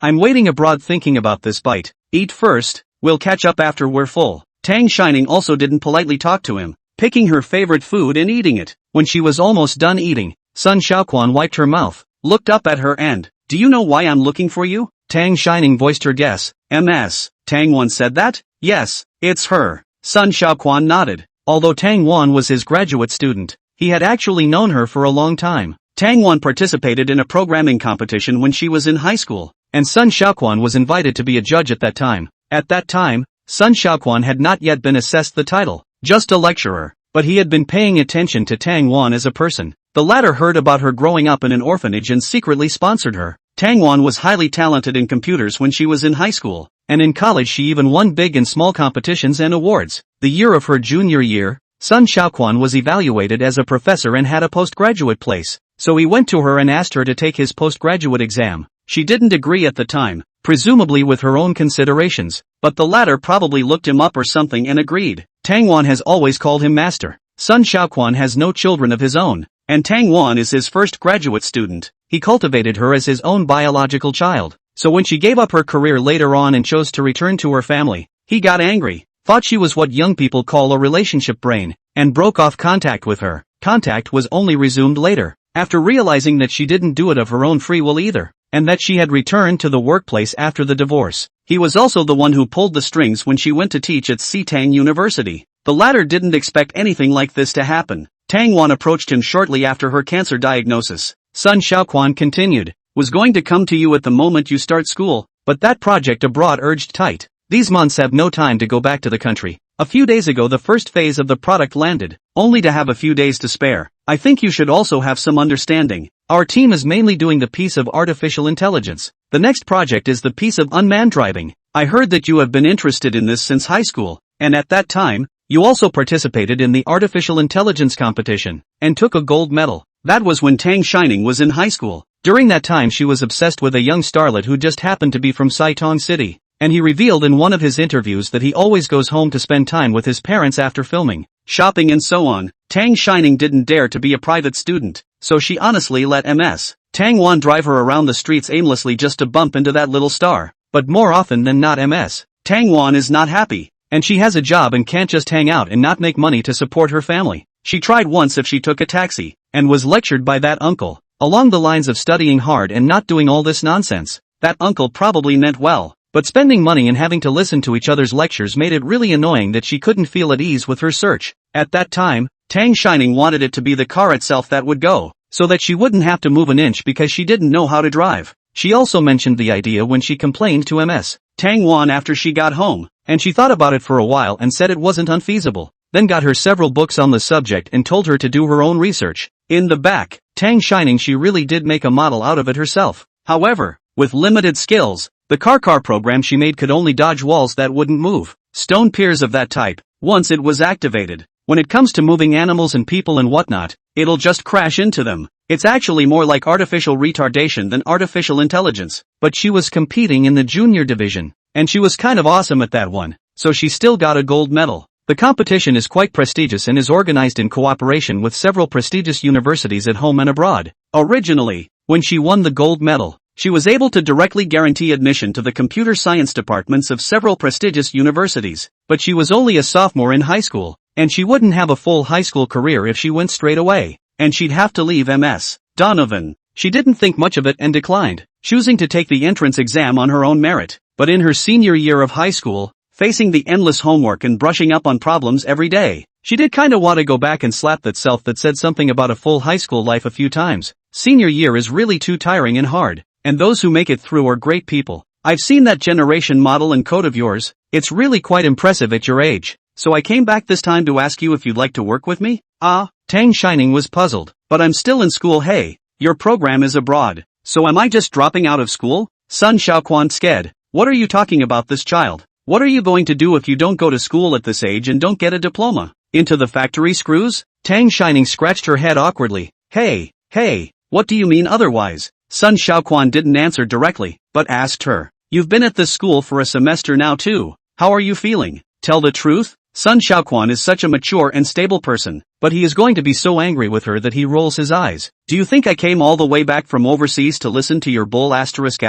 I'm waiting abroad thinking about this bite. Eat first, we'll catch up after we're full. Tang Shining also didn't politely talk to him, picking her favorite food and eating it. When she was almost done eating, Sun Xiaoquan wiped her mouth, looked up at her and, do you know why I'm looking for you? Tang Shining voiced her guess. Ms. Tangwan said that? Yes, it's her. Sun Xiaoquan nodded. Although Tangwan was his graduate student, he had actually known her for a long time. Tangwan participated in a programming competition when she was in high school, and Sun Xiaoquan was invited to be a judge at that time. At that time, Sun Xiaoquan had not yet been assessed the title, just a lecturer, but he had been paying attention to Tangwan as a person. The latter heard about her growing up in an orphanage and secretly sponsored her. Tangwan was highly talented in computers when she was in high school, and in college she even won big and small competitions and awards. The year of her junior year, Sun Xiaoquan was evaluated as a professor and had a postgraduate place, so he went to her and asked her to take his postgraduate exam. She didn't agree at the time, presumably with her own considerations, but the latter probably looked him up or something and agreed. Tangwan has always called him master. Sun Xiaoquan has no children of his own, and Tangwan is his first graduate student. He cultivated her as his own biological child. So when she gave up her career later on and chose to return to her family, he got angry, thought she was what young people call a relationship brain, and broke off contact with her. Contact was only resumed later, after realizing that she didn't do it of her own free will either, and that she had returned to the workplace after the divorce. He was also the one who pulled the strings when she went to teach at Sitang University. The latter didn't expect anything like this to happen. Tang Wan approached him shortly after her cancer diagnosis. Sun Xiaoquan continued, was going to come to you at the moment you start school, but that project abroad urged tight. These months have no time to go back to the country. A few days ago the first phase of the product landed, only to have a few days to spare. I think you should also have some understanding. Our team is mainly doing the piece of artificial intelligence. The next project is the piece of unmanned driving. I heard that you have been interested in this since high school, and at that time, you also participated in the artificial intelligence competition, and took a gold medal. That was when Tang Shining was in high school. During that time she was obsessed with a young starlet who just happened to be from Saitong City, and he revealed in one of his interviews that he always goes home to spend time with his parents after filming, shopping and so on. Tang Shining didn't dare to be a private student, so she honestly let Ms. Tang Wan drive her around the streets aimlessly just to bump into that little star. But more often than not Ms. Tang Wan is not happy, and she has a job and can't just hang out and not make money to support her family. She tried once if she took a taxi, and was lectured by that uncle, along the lines of studying hard and not doing all this nonsense. That uncle probably meant well, but spending money and having to listen to each other's lectures made it really annoying that she couldn't feel at ease with her search. At that time, Tang Shining wanted it to be the car itself that would go, so that she wouldn't have to move an inch because she didn't know how to drive. She also mentioned the idea when she complained to Ms. Tang Wan after she got home, and she thought about it for a while and said it wasn't unfeasible, then got her several books on the subject and told her to do her own research. In the back, Tang Shining she really did make a model out of it herself. However, with limited skills, the car program she made could only dodge walls that wouldn't move, stone piers of that type, once it was activated. When it comes to moving animals and people and whatnot, it'll just crash into them. It's actually more like artificial retardation than artificial intelligence. But she was competing in the junior division, and she was kind of awesome at that one, so she still got a gold medal. The competition is quite prestigious and is organized in cooperation with several prestigious universities at home and abroad. Originally, when she won the gold medal, she was able to directly guarantee admission to the computer science departments of several prestigious universities, but she was only a sophomore in high school, and she wouldn't have a full high school career if she went straight away, and she'd have to leave Ms. Donovan. She didn't think much of it and declined, choosing to take the entrance exam on her own merit. But in her senior year of high school, facing the endless homework and brushing up on problems every day, she did kinda want to go back and slap that self that said something about a full high school life a few times. Senior year is really too tiring and hard, and those who make it through are great people. I've seen that generation model and code of yours. It's really quite impressive at your age. So I came back this time to ask you if you'd like to work with me? Tang Shining was puzzled. But I'm still in school. Hey, your program is abroad. So am I just dropping out of school? Sun Xiaoquan sked. What are you talking about, this child? What are you going to do if you don't go to school at this age and don't get a diploma? Into the factory screws? Tang Shining scratched her head awkwardly. Hey, what do you mean otherwise? Sun Xiaoquan didn't answer directly, but asked her. You've been at this school for a semester now too. How are you feeling? Tell the truth? Sun Xiaoquan is such a mature and stable person, but he is going to be so angry with her that he rolls his eyes. Do you think I came all the way back from overseas to listen to your bull asterisk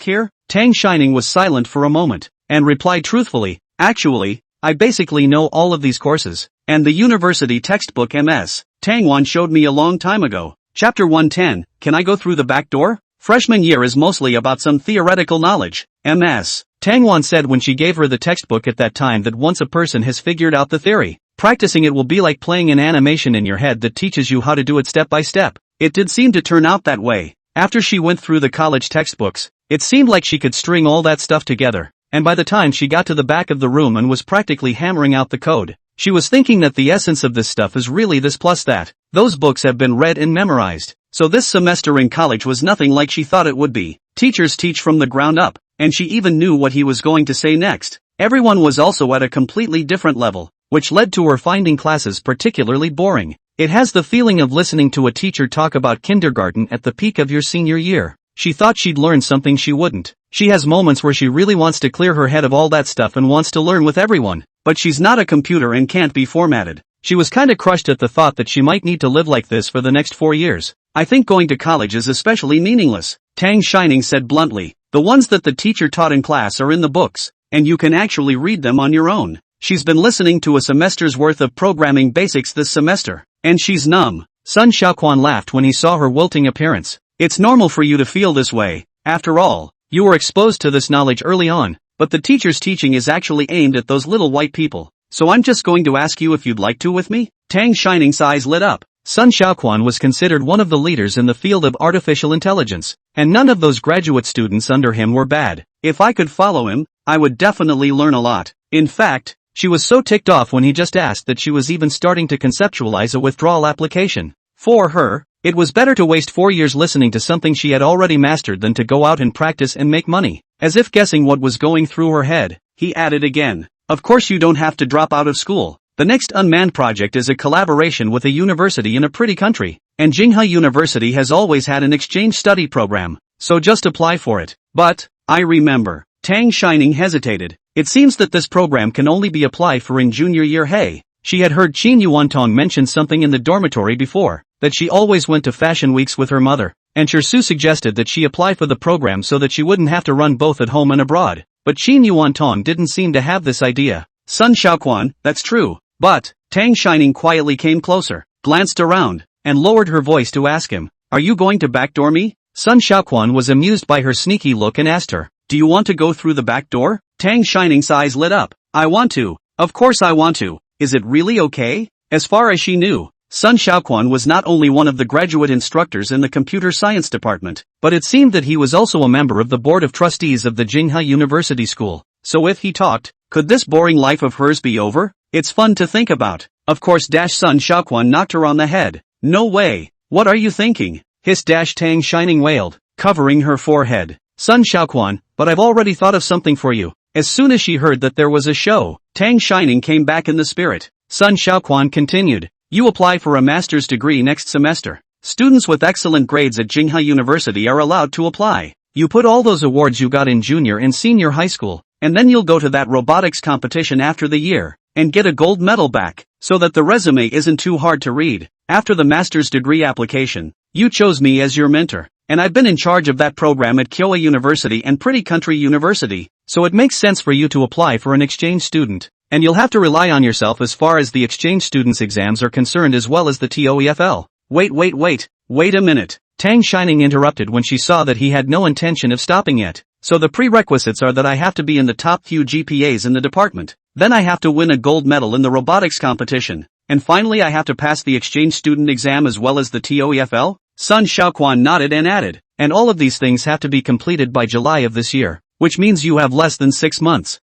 here? Tang Shining was silent for a moment, and replied truthfully, actually, I basically know all of these courses, and the university textbook Ms. Tang Wan showed me a long time ago. Chapter 110, can I go through the back door? Freshman year is mostly about some theoretical knowledge. Ms. Tang Wan said when she gave her the textbook at that time that once a person has figured out the theory, practicing it will be like playing an animation in your head that teaches you how to do it step by step. It did seem to turn out that way. After she went through the college textbooks, it seemed like she could string all that stuff together, and by the time she got to the back of the room and was practically hammering out the code, she was thinking that the essence of this stuff is really this plus that. Those books have been read and memorized, so this semester in college was nothing like she thought it would be. Teachers teach from the ground up, and she even knew what he was going to say next. Everyone was also at a completely different level, which led to her finding classes particularly boring. It has the feeling of listening to a teacher talk about kindergarten at the peak of your senior year. She thought she'd learn something she wouldn't. She has moments where she really wants to clear her head of all that stuff and wants to learn with everyone, but she's not a computer and can't be formatted. She was kinda crushed at the thought that she might need to live like this for the next 4 years. I think going to college is especially meaningless, Tang Shining said bluntly. The ones that the teacher taught in class are in the books, and you can actually read them on your own. She's been listening to a semester's worth of programming basics this semester, and she's numb. Sun Xiaoquan laughed when he saw her wilting appearance. It's normal for you to feel this way. After all, you were exposed to this knowledge early on, but the teacher's teaching is actually aimed at those little white people. So I'm just going to ask you if you'd like to with me? Tang Shining's eyes lit up. Sun Xiaoquan was considered one of the leaders in the field of artificial intelligence, and none of those graduate students under him were bad. If I could follow him, I would definitely learn a lot. In fact, she was so ticked off when he just asked that she was even starting to conceptualize a withdrawal application. For her, it was better to waste 4 years listening to something she had already mastered than to go out and practice and make money. As if guessing what was going through her head, he added again. Of course you don't have to drop out of school. The next unmanned project is a collaboration with a university in a pretty country, and Jinghe University has always had an exchange study program, so just apply for it. But, I remember. Tang Shining hesitated. It seems that this program can only be applied for in junior year. Hey, she had heard Qin Yuantong mention something in the dormitory before, that she always went to fashion weeks with her mother, and Su suggested that she apply for the program so that she wouldn't have to run both at home and abroad. But Qin Yuantong didn't seem to have this idea. Sun Xiaoquan, that's true. But, Tang Shining quietly came closer, glanced around, and lowered her voice to ask him, are you going to backdoor me? Sun Xiaoquan was amused by her sneaky look and asked her, do you want to go through the back door? Tang Shining's eyes lit up. I want to. Of course I want to. Is it really okay? As far as she knew, Sun Xiaoquan was not only one of the graduate instructors in the computer science department, but it seemed that he was also a member of the board of trustees of the Jinghe University School. So if he talked, could this boring life of hers be over? It's fun to think about. Of course. Sun Xiaoquan knocked her on the head. No way. What are you thinking? Hissed Tang Shining wailed, covering her forehead. Sun Xiaoquan, but I've already thought of something for you. As soon as she heard that there was a show, Tang Shining came back in the spirit. Sun Xiaoquan continued. You apply for a master's degree next semester. Students with excellent grades at Jinghe University are allowed to apply. You put all those awards you got in junior and senior high school, and then you'll go to that robotics competition after the year, and get a gold medal back, so that the resume isn't too hard to read. After the master's degree application, you chose me as your mentor, and I've been in charge of that program at Kyowa University and Pretty Country University, so it makes sense for you to apply for an exchange student. And you'll have to rely on yourself as far as the exchange students' exams are concerned as well as the TOEFL. Wait a minute. Tang Shining interrupted when she saw that he had no intention of stopping yet. So the prerequisites are that I have to be in the top few GPAs in the department. Then I have to win a gold medal in the robotics competition. And finally I have to pass the exchange student exam as well as the TOEFL? Sun Xiaoquan nodded and added. And all of these things have to be completed by July of this year, which means you have less than 6 months.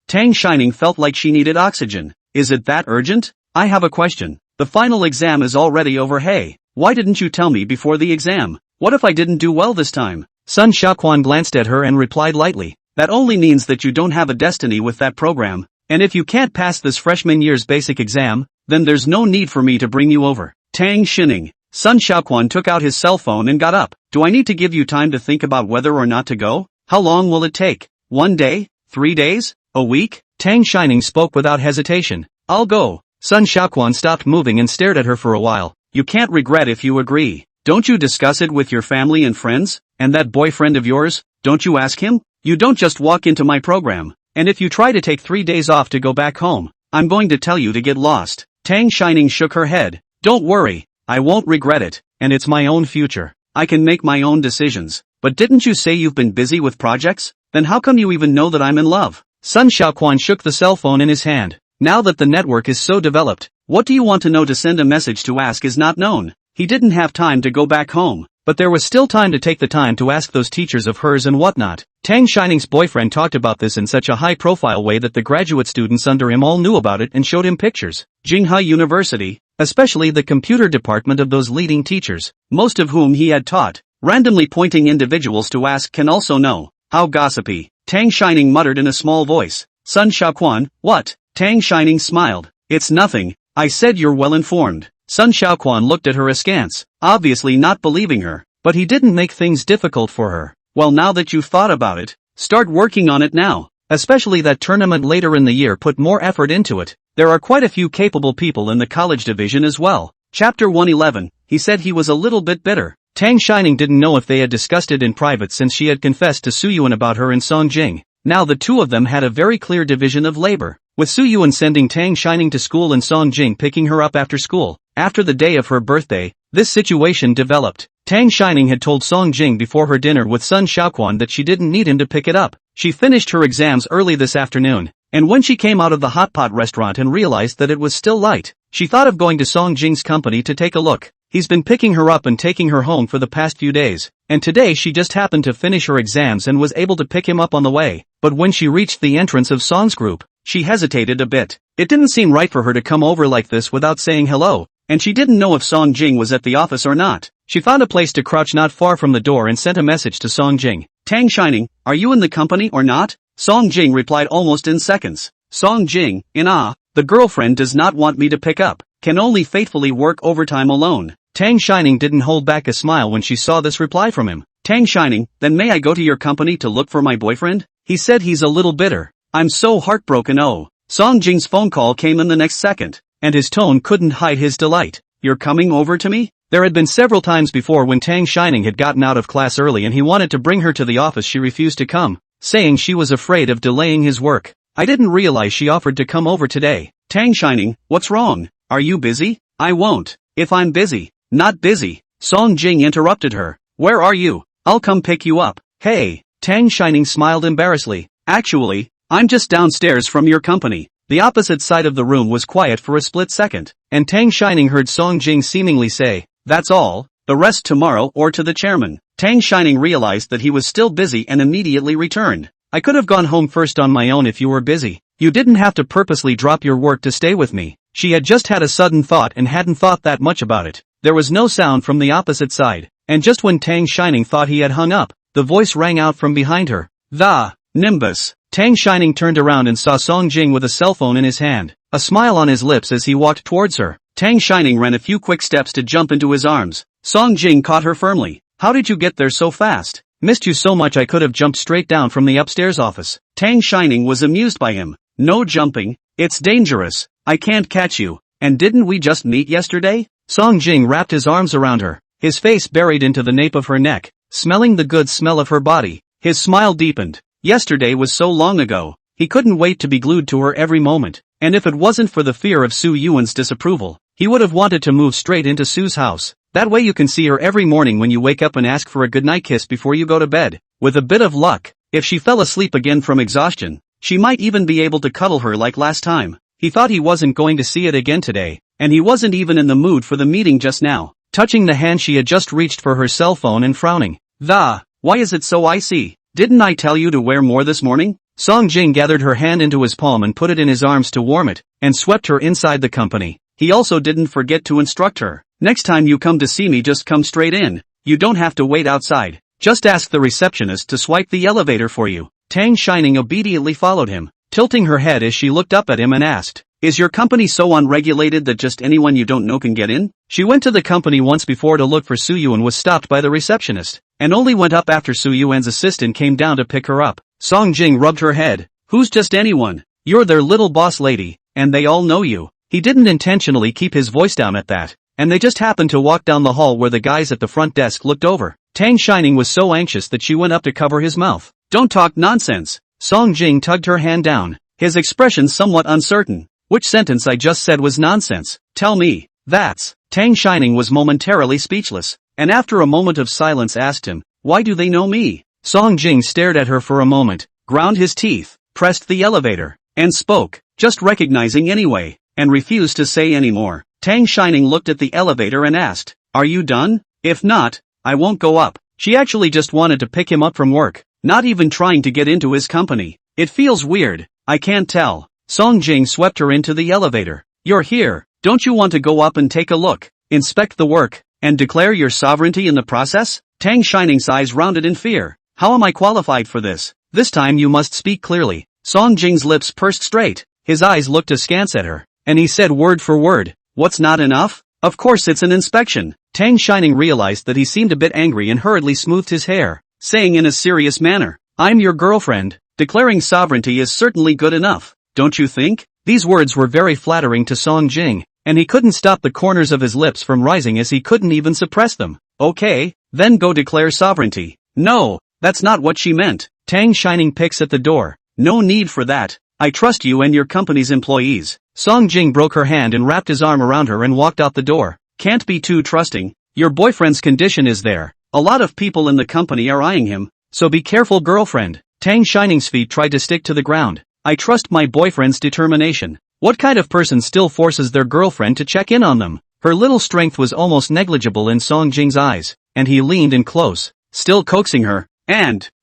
Tang Shining felt like she needed oxygen. Is it that urgent? I have a question. The final exam is already over. Hey, why didn't you tell me before the exam? What if I didn't do well this time? Sun Xiaoquan glanced at her and replied lightly. That only means that you don't have a destiny with that program, and if you can't pass this freshman year's basic exam, then there's no need for me to bring you over. Tang Shining. Sun Xiaoquan took out his cell phone and got up. Do I need to give you time to think about whether or not to go? How long will it take? 1 day? 3 days? A week? Tang Shining spoke without hesitation. I'll go. Sun Xiaoquan stopped moving and stared at her for a while. You can't regret if you agree. Don't you discuss it with your family and friends? And that boyfriend of yours, don't you ask him? You don't just walk into my program. And if you try to take 3 days off to go back home, I'm going to tell you to get lost. Tang Shining shook her head. Don't worry. I won't regret it, and it's my own future. I can make my own decisions. But didn't you say you've been busy with projects? Then how come you even know that I'm in love? Sun Xiaoquan shook the cell phone in his hand. Now that the network is so developed, what do you want to know to send a message to ask is not known. He didn't have time to go back home, but there was still time to take the time to ask those teachers of hers and whatnot. Tang Shining's boyfriend talked about this in such a high-profile way that the graduate students under him all knew about it and showed him pictures. Jinghe University, especially the computer department of those leading teachers, most of whom he had taught, randomly pointing individuals to ask can also know. How gossipy. Tang Shining muttered in a small voice. Sun Xiaoquan, what? Tang Shining smiled. It's nothing. I said you're well informed. Sun Xiaoquan looked at her askance, obviously not believing her, but he didn't make things difficult for her. Well, now that you've thought about it, start working on it now. Especially that tournament later in the year put more effort into it. There are quite a few capable people in the college division as well. Chapter 111, he said he was a little bit bitter. Tang Shining didn't know if they had discussed it in private since she had confessed to Suyuan about her and Song Jing. Now the two of them had a very clear division of labor, with Suyuan sending Tang Shining to school and Song Jing picking her up after school. After the day of her birthday, this situation developed. Tang Shining had told Song Jing before her dinner with Sun Xiaoquan that she didn't need him to pick it up. She finished her exams early this afternoon, and when she came out of the hot pot restaurant and realized that it was still light, she thought of going to Song Jing's company to take a look. He's been picking her up and taking her home for the past few days, and today she just happened to finish her exams and was able to pick him up on the way. But when she reached the entrance of Song's group, she hesitated a bit. It didn't seem right for her to come over like this without saying hello, and she didn't know if Song Jing was at the office or not. She found a place to crouch not far from the door and sent a message to Song Jing. Tang Shining, are you in the company or not? Song Jing replied almost in seconds. Song Jing, in awe, the girlfriend does not want me to pick up, can only faithfully work overtime alone. Tang Shining didn't hold back a smile when she saw this reply from him. Tang Shining, then may I go to your company to look for my boyfriend? He said he's a little bitter. I'm so heartbroken. Oh. Song Jing's phone call came in the next second, and his tone couldn't hide his delight. You're coming over to me? There had been several times before when Tang Shining had gotten out of class early and he wanted to bring her to the office. She refused to come, saying she was afraid of delaying his work. I didn't realize she offered to come over today. Tang Shining, what's wrong? Are you busy? I won't. If I'm busy. Not busy. Song Jing interrupted her. Where are you? I'll come pick you up. Hey. Tang Shining smiled embarrassedly. Actually, I'm just downstairs from your company. The opposite side of the room was quiet for a split second, and Tang Shining heard Song Jing seemingly say, that's all, the rest tomorrow or to the chairman. Tang Shining realized that he was still busy and immediately returned. I could have gone home first on my own if you were busy. You didn't have to purposely drop your work to stay with me. She had just had a sudden thought and hadn't thought that much about it. There was no sound from the opposite side, and just when Tang Shining thought he had hung up, the voice rang out from behind her. The Nimbus. Tang Shining turned around and saw Song Jing with a cell phone in his hand, a smile on his lips as he walked towards her. Tang Shining ran a few quick steps to jump into his arms. Song Jing caught her firmly. How did you get there so fast? Missed you so much I could have jumped straight down from the upstairs office. Tang Shining was amused by him. No jumping. It's dangerous. I can't catch you. And didn't we just meet yesterday? Song Jing wrapped his arms around her, his face buried into the nape of her neck, smelling the good smell of her body. His smile deepened. Yesterday was so long ago. He couldn't wait to be glued to her every moment, and if it wasn't for the fear of Su Yuan's disapproval, he would have wanted to move straight into Su's house. That way you can see her every morning when you wake up and ask for a goodnight kiss before you go to bed. With a bit of luck, if she fell asleep again from exhaustion, she might even be able to cuddle her like last time. He thought he wasn't going to see it again today, and he wasn't even in the mood for the meeting just now. Touching the hand she had just reached for her cell phone and frowning. Why is it so icy? Didn't I tell you to wear more this morning? Song Jing gathered her hand into his palm and put it in his arms to warm it, and swept her inside the company. He also didn't forget to instruct her. Next time you come to see me, just come straight in. You don't have to wait outside. Just ask the receptionist to swipe the elevator for you. Tang Shining obediently followed him, tilting her head as she looked up at him and asked, is your company so unregulated that just anyone you don't know can get in? She went to the company once before to look for Su Yuan, was stopped by the receptionist, and only went up after Su Yuan's assistant came down to pick her up. Song Jing rubbed her head. Who's just anyone? You're their little boss lady, and they all know you. He didn't intentionally keep his voice down at that, and they just happened to walk down the hall where the guys at the front desk looked over. Tang Shining was so anxious that she went up to cover his mouth. Don't talk nonsense. Song Jing tugged her hand down, his expression somewhat uncertain. Which sentence I just said was nonsense? Tell me. That's. Tang Shining was momentarily speechless, and after a moment of silence asked him, why do they know me? Song Jing stared at her for a moment, ground his teeth, pressed the elevator, and spoke, just recognizing anyway, and refused to say any more. Tang Shining looked at the elevator and asked, are you done? If not, I won't go up. She actually just wanted to pick him up from work, not even trying to get into his company. It feels weird, I can't tell. Song Jing swept her into the elevator. You're here, don't you want to go up and take a look, inspect the work, and declare your sovereignty in the process? Tang Shining's eyes rounded in fear. How am I qualified for this? This time you must speak clearly. Song Jing's lips pursed straight, his eyes looked askance at her, and he said word for word, what's not enough? Of course it's an inspection. Tang Shining realized that he seemed a bit angry and hurriedly smoothed his hair, saying in a serious manner, I'm your girlfriend. Declaring sovereignty is certainly good enough. Don't you think? These words were very flattering to Song Jing, and he couldn't stop the corners of his lips from rising as he couldn't even suppress them. Okay, then go declare sovereignty. No, that's not what she meant. Tang Shining picks at the door. No need for that. I trust you and your company's employees. Song Jing broke her hand and wrapped his arm around her and walked out the door. Can't be too trusting. Your boyfriend's condition is there. A lot of people in the company are eyeing him, so be careful, girlfriend. Tang Shining's feet tried to stick to the ground. I trust my boyfriend's determination. What kind of person still forces their girlfriend to check in on them? Her little strength was almost negligible in Song Jing's eyes, and he leaned in close, still coaxing her.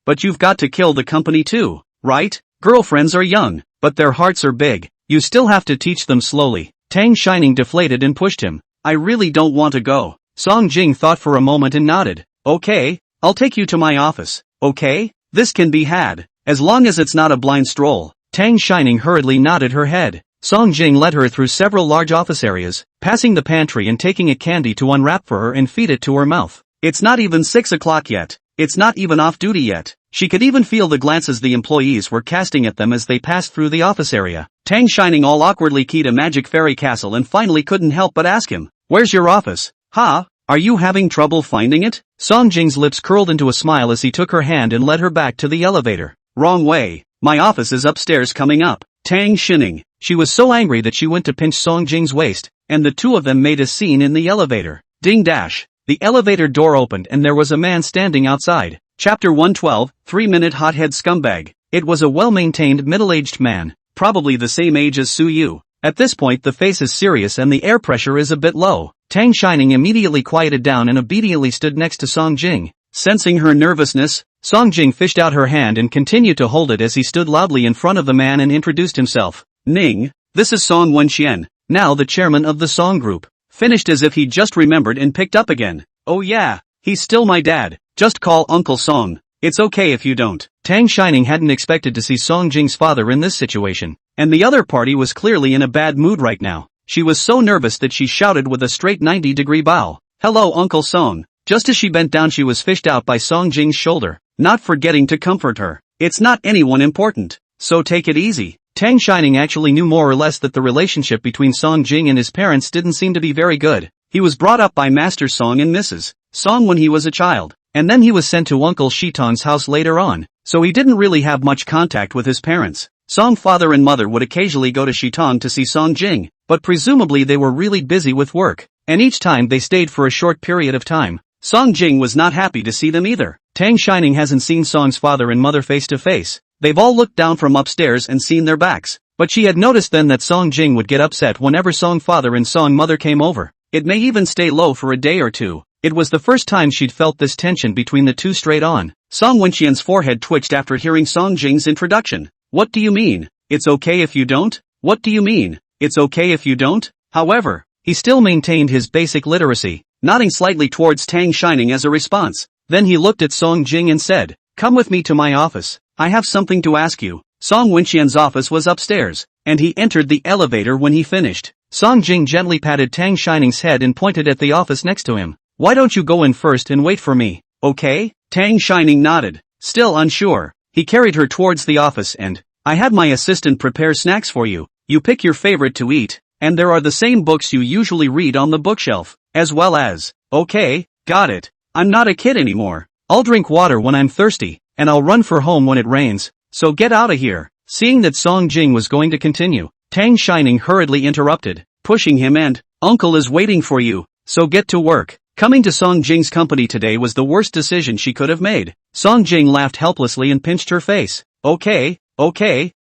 But you've got to kill the company too, right? Girlfriends are young, but their hearts are big. You still have to teach them slowly. Tang Shining deflated and pushed him. I really don't want to go. Song Jing thought for a moment and nodded. Okay, I'll take you to my office. Okay? This can be had, as long as it's not a blind stroll. Tang Shining hurriedly nodded her head. Song Jing led her through several large office areas, passing the pantry and taking a candy to unwrap for her and feed it to her mouth. It's not even 6 o'clock yet. It's not even off duty yet. She could even feel the glances the employees were casting at them as they passed through the office area. Tang Shining all awkwardly keyed a magic fairy castle and finally couldn't help but ask him, "Where's your office? Huh? Are you having trouble finding it?" Song Jing's lips curled into a smile as he took her hand and led her back to the elevator. Wrong way. My office is upstairs coming up. Tang Shining. She was so angry that she went to pinch Song Jing's waist, and the two of them made a scene in the elevator. Ding dash. The elevator door opened and there was a man standing outside. Chapter 112, 3-minute hothead scumbag. It was a well-maintained middle-aged man, probably the same age as Su Yu. At this point the face is serious and the air pressure is a bit low. Tang Shining immediately quieted down and obediently stood next to Song Jing. Sensing her nervousness, Song Jing fished out her hand and continued to hold it as he stood loudly in front of the man and introduced himself. Ning, this is Song Wenxian, now the chairman of the Song Group. Finished as if he just remembered and picked up again. Oh yeah, he's still my dad. Just call Uncle Song. It's okay if you don't. Tang Shining hadn't expected to see Song Jing's father in this situation, and the other party was clearly in a bad mood right now. She was so nervous that she shouted with a straight 90-degree bow. Hello Uncle Song. Just as she bent down she was fished out by Song Jing's shoulder, not forgetting to comfort her. It's not anyone important, so take it easy. Tang Shining actually knew more or less that the relationship between Song Jing and his parents didn't seem to be very good. He was brought up by Master Song and Mrs. Song when he was a child, and then he was sent to Uncle Shitong's house later on, so he didn't really have much contact with his parents. Song's father and mother would occasionally go to Shitong to see Song Jing, but presumably they were really busy with work, and each time they stayed for a short period of time. Song Jing was not happy to see them either. Tang Shining hasn't seen Song's father and mother face to face. They've all looked down from upstairs and seen their backs, but she had noticed then that Song Jing would get upset whenever Song father and Song mother came over. It may even stay low for a day or two. It was the first time she'd felt this tension between the two straight on. Song Wenxian's forehead twitched after hearing Song Jing's introduction. What do you mean? It's okay if you don't? What do you mean? It's okay if you don't? However, he still maintained his basic literacy, nodding slightly towards Tang Shining as a response. Then he looked at Song Jing and said, "Come with me to my office. I have something to ask you." Song Wenxian's office was upstairs, and he entered the elevator when he finished. Song Jing gently patted Tang Shining's head and pointed at the office next to him. "Why don't you go in first and wait for me, okay?" Tang Shining nodded, still unsure. He carried her towards the office and, "I had my assistant prepare snacks for you. You pick your favorite to eat, and there are the same books you usually read on the bookshelf, as well as." "Okay, got it. I'm not a kid anymore. I'll drink water when I'm thirsty, and I'll run for home when it rains, so get out of here." Seeing that Song Jing was going to continue, Tang Shining hurriedly interrupted, pushing him and, "Uncle is waiting for you, so get to work." Coming to Song Jing's company today was the worst decision she could have made. Song Jing laughed helplessly and pinched her face. Okay,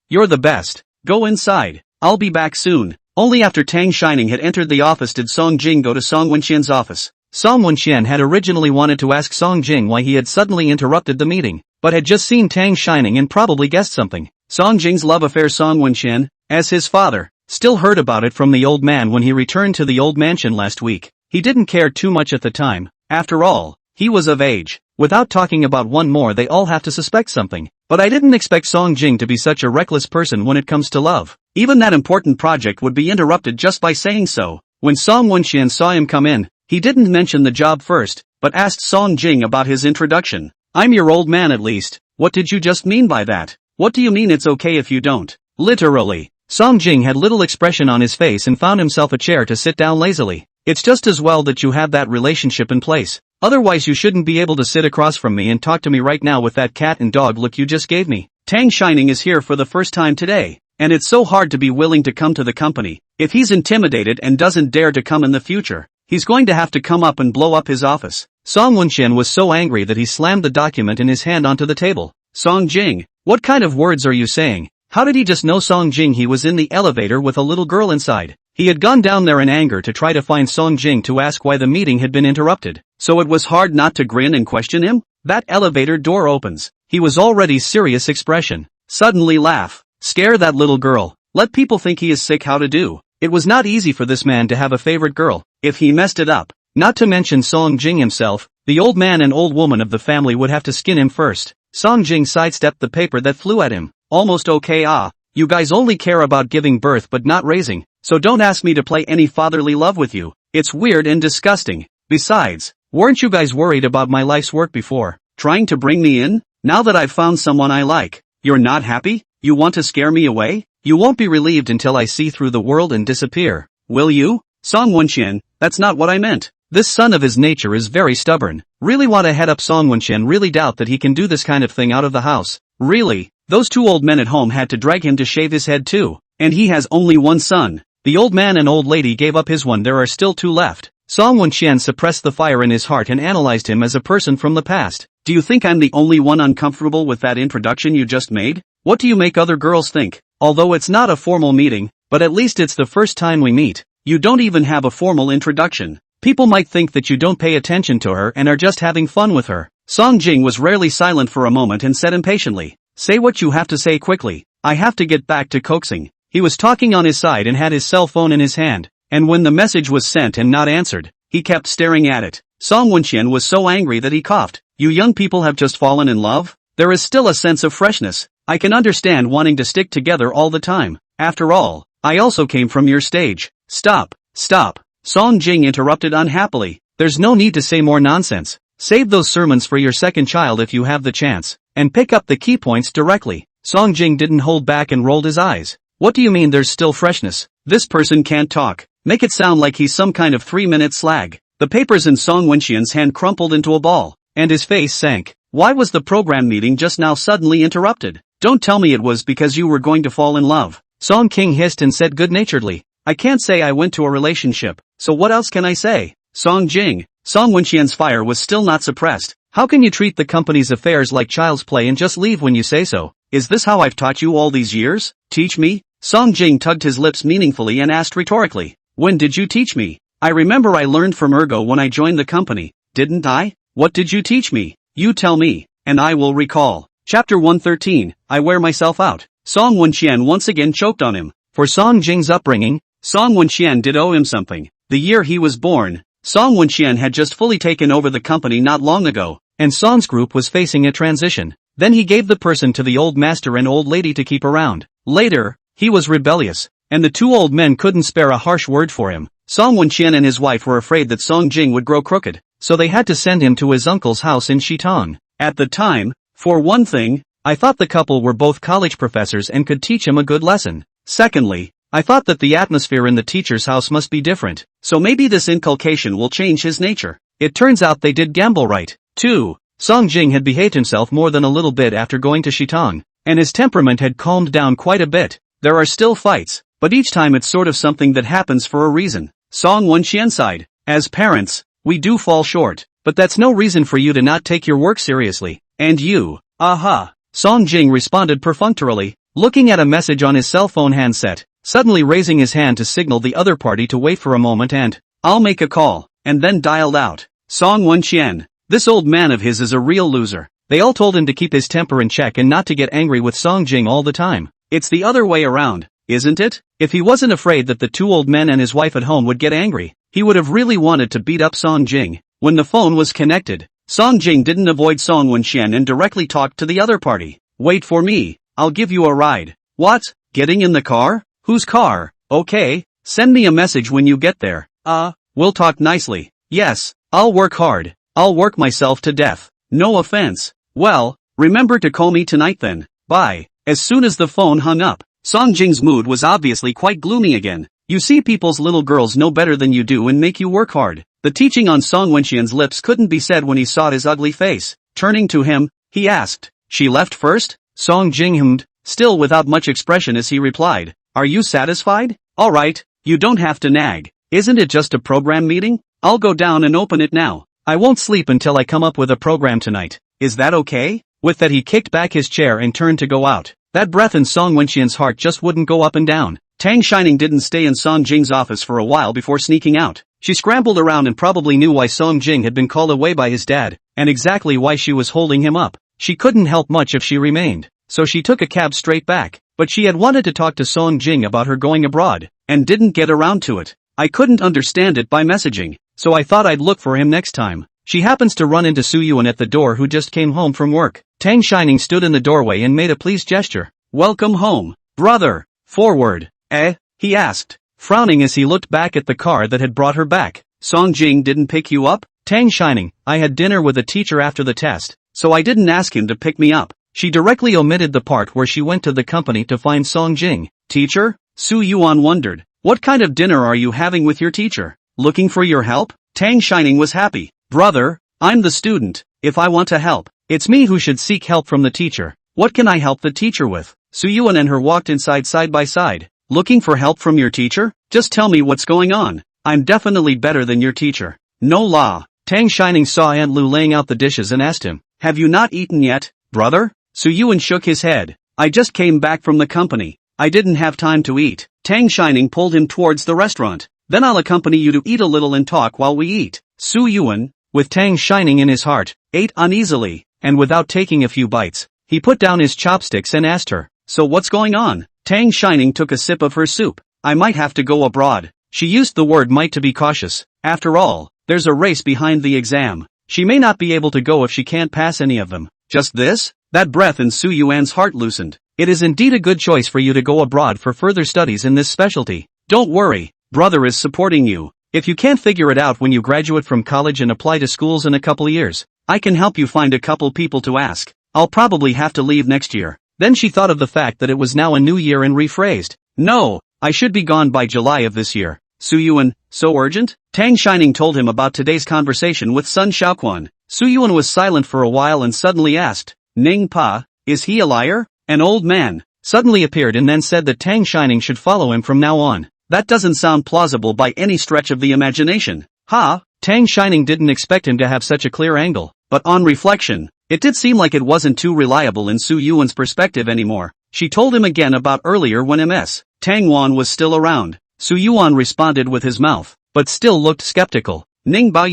you're the best. Go inside. I'll be back soon." Only after Tang Shining had entered the office did Song Jing go to Song Wenxian's office. Song Wenxian had originally wanted to ask Song Jing why he had suddenly interrupted the meeting, but had just seen Tang Shining and probably guessed something. Song Jing's love affair. Song Wenxian, as his father, still heard about it from the old man when he returned to the old mansion last week. He didn't care too much at the time. After all, he was of age. Without talking about one more, they all have to suspect something. But I didn't expect Song Jing to be such a reckless person when it comes to love. Even that important project would be interrupted just by saying so. When Song Wenxian saw him come in, he didn't mention the job first, but asked Song Jing about his introduction. "I'm your old man at least. What did you just mean by that? What do you mean it's okay if you don't?" "Literally, Song Jing had little expression on his face and found himself a chair to sit down lazily. It's just as well that you have that relationship in place. Otherwise you shouldn't be able to sit across from me and talk to me right now with that cat and dog look you just gave me. Tang Shining is here for the first time today, and it's so hard to be willing to come to the company. If he's intimidated and doesn't dare to come in the future, he's going to have to come up and blow up his office. Song Wenxian was so angry that he slammed the document in his hand onto the table. Song Jing, what kind of words are you saying? How did he just know Song Jing? He was in the elevator with a little girl inside. He had gone down there in anger to try to find Song Jing to ask why the meeting had been interrupted. So it was hard not to grin and question him? That elevator door opens. He was already serious expression. Suddenly laugh. Scare that little girl. Let people think he is sick. How to do. It was not easy for this man to have a favorite girl. If he messed it up, not to mention Song Jing himself, the old man and old woman of the family would have to skin him first. Song Jing sidestepped the paper that flew at him. Almost okay. You guys only care about giving birth but not raising, so don't ask me to play any fatherly love with you. It's weird and disgusting. Besides, weren't you guys worried about my life's work before, trying to bring me in? Now that I've found someone I like, you're not happy? You want to scare me away? You won't be relieved until I see through the world and disappear, will you? Song Wenxian, that's not what I meant. This son of his nature is very stubborn. Really want to head up. Song Wenxian really doubt that he can do this kind of thing out of the house. Really? Those two old men at home had to drag him to shave his head too. And he has only one son. The old man and old lady gave up his one. There are still two left. Song Wenxian suppressed the fire in his heart and analyzed him as a person from the past. Do you think I'm the only one uncomfortable with that introduction you just made? What do you make other girls think? Although it's not a formal meeting, but at least it's the first time we meet. You don't even have a formal introduction. People might think that you don't pay attention to her and are just having fun with her. Song Jing was rarely silent for a moment and said impatiently, say what you have to say quickly. I have to get back to coaxing. He was talking on his side and had his cell phone in his hand, and when the message was sent and not answered, he kept staring at it. Song Wenxian was so angry that he coughed. You young people have just fallen in love? There is still a sense of freshness. I can understand wanting to stick together all the time. After all, I also came from your stage. Stop. Song Jing interrupted unhappily. There's no need to say more nonsense. Save those sermons for your second child if you have the chance, and pick up the key points directly. Song Jing didn't hold back and rolled his eyes. What do you mean there's still freshness? This person can't talk. Make it sound like he's some kind of 3-minute slag. The papers in Song Wenxian's hand crumpled into a ball, and his face sank. Why was the program meeting just now suddenly interrupted? Don't tell me it was because you were going to fall in love. Song King hissed and said good-naturedly, I can't say I went to a relationship, so what else can I say? Song Jing. Song Wenxian's fire was still not suppressed. How can you treat the company's affairs like child's play and just leave when you say so? Is this how I've taught you all these years? Teach me? Song Jing tugged his lips meaningfully and asked rhetorically, when did you teach me? I remember I learned from Ergo when I joined the company, didn't I? What did you teach me? You tell me, and I will recall. Chapter 113, I wear myself out. Song Wenxian once again choked on him. For Song Jing's upbringing, Song Wenxian did owe him something. The year he was born, Song Wenxian had just fully taken over the company not long ago, and Song's group was facing a transition. Then he gave the person to the old master and old lady to keep around. Later, he was rebellious, and the two old men couldn't spare a harsh word for him. Song Wenxian and his wife were afraid that Song Jing would grow crooked, so they had to send him to his uncle's house in Shitong. At the time, for one thing, I thought the couple were both college professors and could teach him a good lesson. Secondly, I thought that the atmosphere in the teacher's house must be different, so maybe this inculcation will change his nature. It turns out they did gamble right. 2. Song Jing had behaved himself more than a little bit after going to Shitong, and his temperament had calmed down quite a bit. There are still fights, but each time it's sort of something that happens for a reason. Song Wenxian sighed. As parents, we do fall short, but that's no reason for you to not take your work seriously. And you, aha. Song Jing responded perfunctorily, looking at a message on his cell phone handset, suddenly raising his hand to signal the other party to wait for a moment and, I'll make a call, and then dialed out. Song Wenxian. This old man of his is a real loser. They all told him to keep his temper in check and not to get angry with Song Jing all the time. It's the other way around, isn't it? If he wasn't afraid that the two old men and his wife at home would get angry, he would have really wanted to beat up Song Jing. When the phone was connected, Song Jing didn't avoid Song Wenxian and directly talked to the other party. Wait for me, I'll give you a ride. What? Getting in the car? Whose car? Okay, send me a message when you get there. We'll talk nicely. Yes, I'll work hard. I'll work myself to death. No offense. Well, remember to call me tonight then. Bye. As soon as the phone hung up, Song Jing's mood was obviously quite gloomy again. You see, people's little girls know better than you do and make you work hard. The teaching on Song Wenxian's lips couldn't be said when he saw his ugly face. Turning to him, he asked, "She left first?" Song Jing hummed, still without much expression as he replied, "Are you satisfied? Alright, you don't have to nag. Isn't it just a program meeting? I'll go down and open it now. I won't sleep until I come up with a program tonight. Is that okay?" With that he kicked back his chair and turned to go out. That breath in Song Wenxian's heart just wouldn't go up and down. Tang Shining didn't stay in Song Jing's office for a while before sneaking out. She scrambled around and probably knew why Song Jing had been called away by his dad, and exactly why she was holding him up. She couldn't help much if she remained, so she took a cab straight back. But she had wanted to talk to Song Jing about her going abroad, and didn't get around to it. I couldn't understand it by messaging, so I thought I'd look for him next time. She happens to run into Su Yuan at the door, who just came home from work. Tang Shining stood in the doorway and made a pleased gesture. "Welcome home, brother. Forward." He asked, frowning as he looked back at the car that had brought her back. "Song Jing didn't pick you up?" "Tang Shining, I had dinner with a teacher after the test, so I didn't ask him to pick me up." She directly omitted the part where she went to the company to find Song Jing. "Teacher?" Su Yuan wondered. "What kind of dinner are you having with your teacher? Looking for your help?" Tang Shining was happy. "Brother, I'm the student. If I want to help, it's me who should seek help from the teacher. What can I help the teacher with?" Su Yuan and her walked inside side by side. "Looking for help from your teacher? Just tell me what's going on. I'm definitely better than your teacher." "No law." Tang Shining saw Aunt Lu laying out the dishes and asked him, "Have you not eaten yet, brother?" Su Yuan shook his head. "I just came back from the company. I didn't have time to eat." Tang Shining pulled him towards the restaurant. "Then I'll accompany you to eat a little and talk while we eat." Su Yuan, with Tang Shining in his heart, ate uneasily, and without taking a few bites, he put down his chopsticks and asked her, "So what's going on?" Tang Shining took a sip of her soup. "I might have to go abroad." She used the word might to be cautious. After all, there's a race behind the exam. She may not be able to go if she can't pass any of them. Just this? That breath in Su Yuan's heart loosened. "It is indeed a good choice for you to go abroad for further studies in this specialty. Don't worry, brother is supporting you. If you can't figure it out when you graduate from college and apply to schools in a couple years, I can help you find a couple people to ask. I'll probably have to leave next year." Then she thought of the fact that it was now a new year and rephrased. "No, I should be gone by July of this year." Su Yuan, so urgent? Tang Shining told him about today's conversation with Sun Shaoquan. Su Yuan was silent for a while and suddenly asked, "Ning Pa, is he a liar?" An old man suddenly appeared and then said that Tang Shining should follow him from now on. That doesn't sound plausible by any stretch of the imagination. Tang Shining didn't expect him to have such a clear angle, but on reflection, it did seem like it wasn't too reliable in Su Yuan's perspective anymore. She told him again about earlier when Ms. Tang Wan was still around. Su Yuan responded with his mouth, but still looked skeptical. "Ning Bao,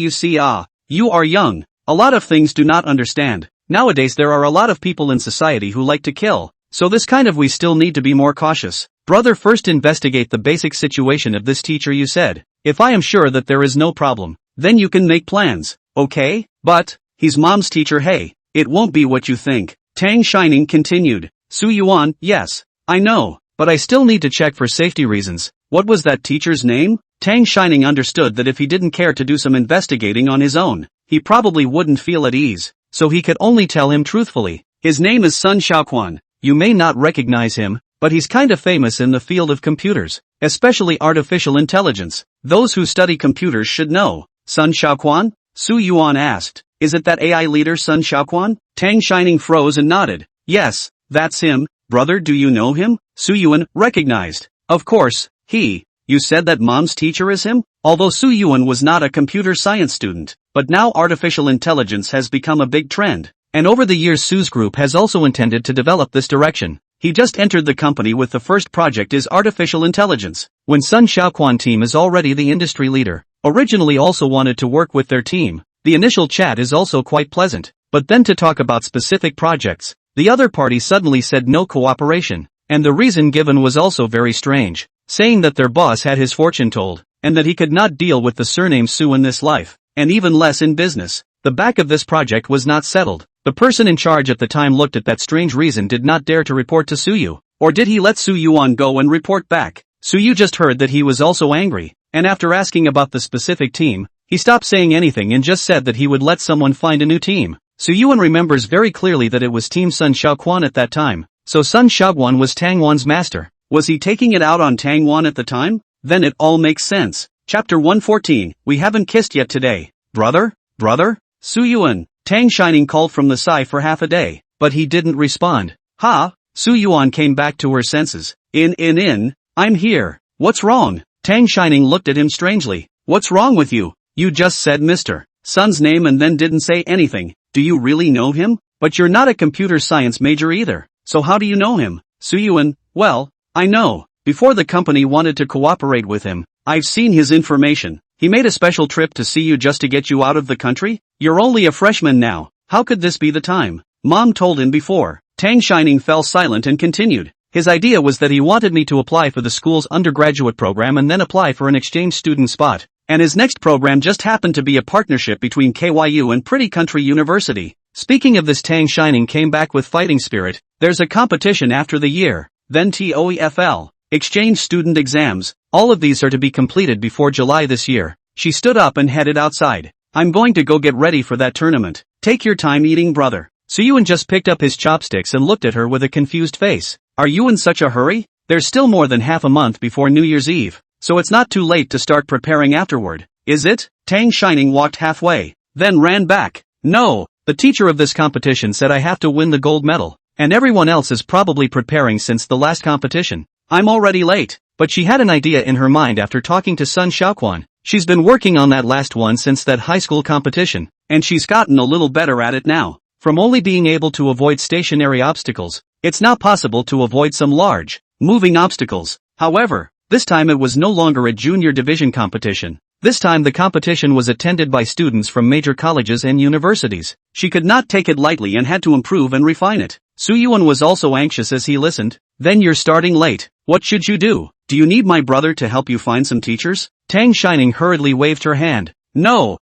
you are young. A lot of things do not understand. Nowadays there are a lot of people in society who like to kill, so this kind of we still need to be more cautious. Brother, first investigate the basic situation of this teacher you said. If I am sure that there is no problem, then you can make plans, okay? But, he's mom's teacher, hey. It won't be what you think." Tang Shining continued. Su Yuan, "Yes, I know, but I still need to check for safety reasons. What was that teacher's name?" Tang Shining understood that if he didn't care to do some investigating on his own, he probably wouldn't feel at ease, so he could only tell him truthfully. "His name is Sun Shaoquan. You may not recognize him, but he's kinda famous in the field of computers, especially artificial intelligence. Those who study computers should know." "Sun Shaoquan?" Su Yuan asked. "Is it that AI leader Sun Shaoquan?" Tang Shining froze and nodded. "Yes, that's him. Brother, do you know him?" Su Yuan recognized. "Of course, you said that mom's teacher is him?" Although Su Yuan was not a computer science student, but now artificial intelligence has become a big trend, and over the years Su's group has also intended to develop this direction. He just entered the company with the first project is artificial intelligence, when Sun Shaoquan team is already the industry leader. Originally also wanted to work with their team. The initial chat is also quite pleasant, but then to talk about specific projects, the other party suddenly said no cooperation, and the reason given was also very strange, saying that their boss had his fortune told, and that he could not deal with the surname Su in this life, and even less in business. The back of this project was not settled. The person in charge at the time looked at that strange reason, did not dare to report to Suyu. Or did he let Su Yuan go and report back? Suyu just heard that he was also angry, and after asking about the specific team, he stopped saying anything and just said that he would let someone find a new team. Su Yuan remembers very clearly that it was Team Sun Shaoquan at that time, so Sun Shaoquan was Tang Wan's master. Was he taking it out on Tang Wan at the time? Then it all makes sense. Chapter 114, we haven't kissed yet today. Brother? Brother? Su Yuan. Tang Shining called from the side for half a day, but he didn't respond. Ha? Su Yuan came back to her senses. I'm here. What's wrong? Tang Shining looked at him strangely. What's wrong with you? You just said Mr. Sun's name and then didn't say anything. Do you really know him? But you're not a computer science major either. So how do you know him? Su Yuan, well, I know. Before the company wanted to cooperate with him, I've seen his information. He made a special trip to see you just to get you out of the country? You're only a freshman now. How could this be the time? Mom told him before. Tang Shining fell silent and continued. His idea was that he wanted me to apply for the school's undergraduate program and then apply for an exchange student spot. And his next program just happened to be a partnership between KYU and Pretty Country University. Speaking of this, Tang Shining came back with fighting spirit. There's a competition after the year. Then TOEFL. Exchange student exams. All of these are to be completed before July this year. She stood up and headed outside. I'm going to go get ready for that tournament. Take your time eating, brother. Su Yuan just picked up his chopsticks and looked at her with a confused face. Are you in such a hurry? There's still more than half a month before New Year's Eve, so it's not too late to start preparing afterward, is it? Tang Shining walked halfway, then ran back. No, the teacher of this competition said I have to win the gold medal, and everyone else is probably preparing since the last competition. I'm already late. But she had an idea in her mind after talking to Sun Xiaoquan. She's been working on that last one since that high school competition, and she's gotten a little better at it now. From only being able to avoid stationary obstacles, it's now possible to avoid some large, moving obstacles. However, this time it was no longer a junior division competition. This time the competition was attended by students from major colleges and universities. She could not take it lightly and had to improve and refine it. Su Yuan was also anxious as he listened. Then you're starting late. What should you do? Do you need my brother to help you find some teachers? Tang Shining hurriedly waved her hand. No,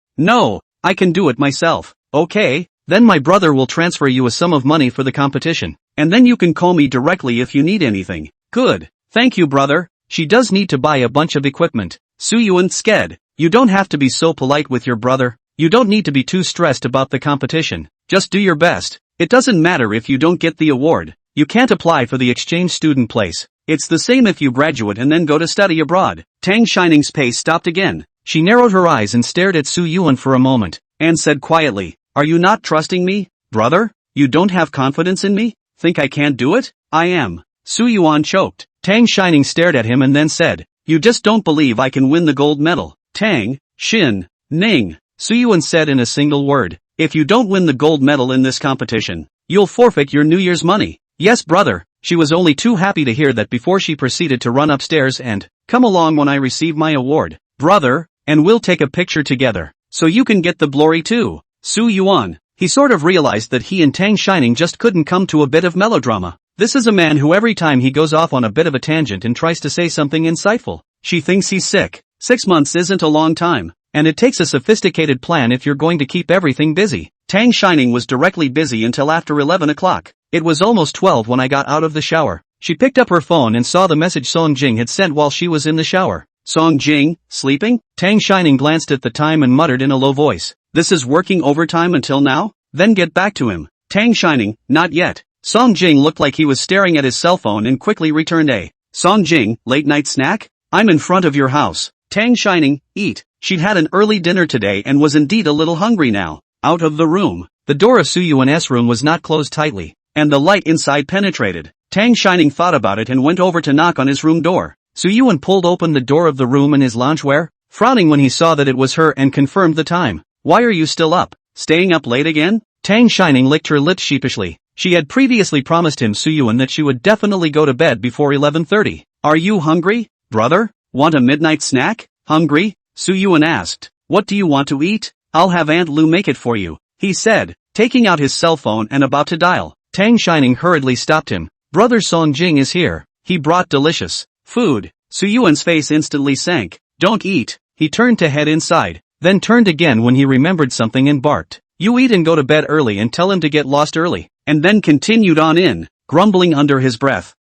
I can do it myself. Okay, then my brother will transfer you a sum of money for the competition, and then you can call me directly if you need anything. Good. Thank you, brother. She does need to buy a bunch of equipment. Su Yuan sked. You don't have to be so polite with your brother. You don't need to be too stressed about the competition. Just do your best. It doesn't matter if you don't get the award. You can't apply for the exchange student place. It's the same if you graduate and then go to study abroad. Tang Shining's pace stopped again. She narrowed her eyes and stared at Su Yuan for a moment, and said quietly, Are you not trusting me, brother? You don't have confidence in me? Think I can't do it? I am. Su Yuan choked. Tang Shining stared at him and then said, You just don't believe I can win the gold medal. Tang, Shin, Ning. Su Yuan said in a single word, If you don't win the gold medal in this competition, you'll forfeit your New Year's money. Yes, brother. She was only too happy to hear that before she proceeded to run upstairs and, Come along when I receive my award, brother, and we'll take a picture together, so you can get the glory too. Su Yuan. He sort of realized that he and Tang Shining just couldn't come to a bit of melodrama. This is a man who every time he goes off on a bit of a tangent and tries to say something insightful, she thinks he's sick. 6 months isn't a long time, and it takes a sophisticated plan if you're going to keep everything busy. Tang Shining was directly busy until after 11 o'clock. It was almost 12 when I got out of the shower. She picked up her phone and saw the message Song Jing had sent while she was in the shower. Song Jing, sleeping? Tang Shining glanced at the time and muttered in a low voice. This is working overtime until now? Then get back to him. Tang Shining, not yet. Song Jing looked like he was staring at his cell phone and quickly returned a Song Jing, late night snack? I'm in front of your house. Tang Shining, eat. She'd had an early dinner today and was indeed a little hungry now. Out of the room. The door of Su Yuan's room was not closed tightly, and the light inside penetrated. Tang Shining thought about it and went over to knock on his room door. Su Yuan pulled open the door of the room in his loungewear, frowning when he saw that it was her and confirmed the time. Why are you still up? Staying up late again? Tang Shining licked her lips sheepishly. She had previously promised him Su Yuan that she would definitely go to bed before 11:30. Are you hungry, brother? Want a midnight snack? Hungry? Su Yuan asked. What do you want to eat? I'll have Aunt Lu make it for you, he said, taking out his cell phone and about to dial. Tang Shining hurriedly stopped him. Brother Song Jing is here. He brought delicious food. Su Yuan's face instantly sank. Don't eat. He turned to head inside, then turned again when he remembered something and barked. You eat and go to bed early and tell him to get lost early, and then continued on in, grumbling under his breath.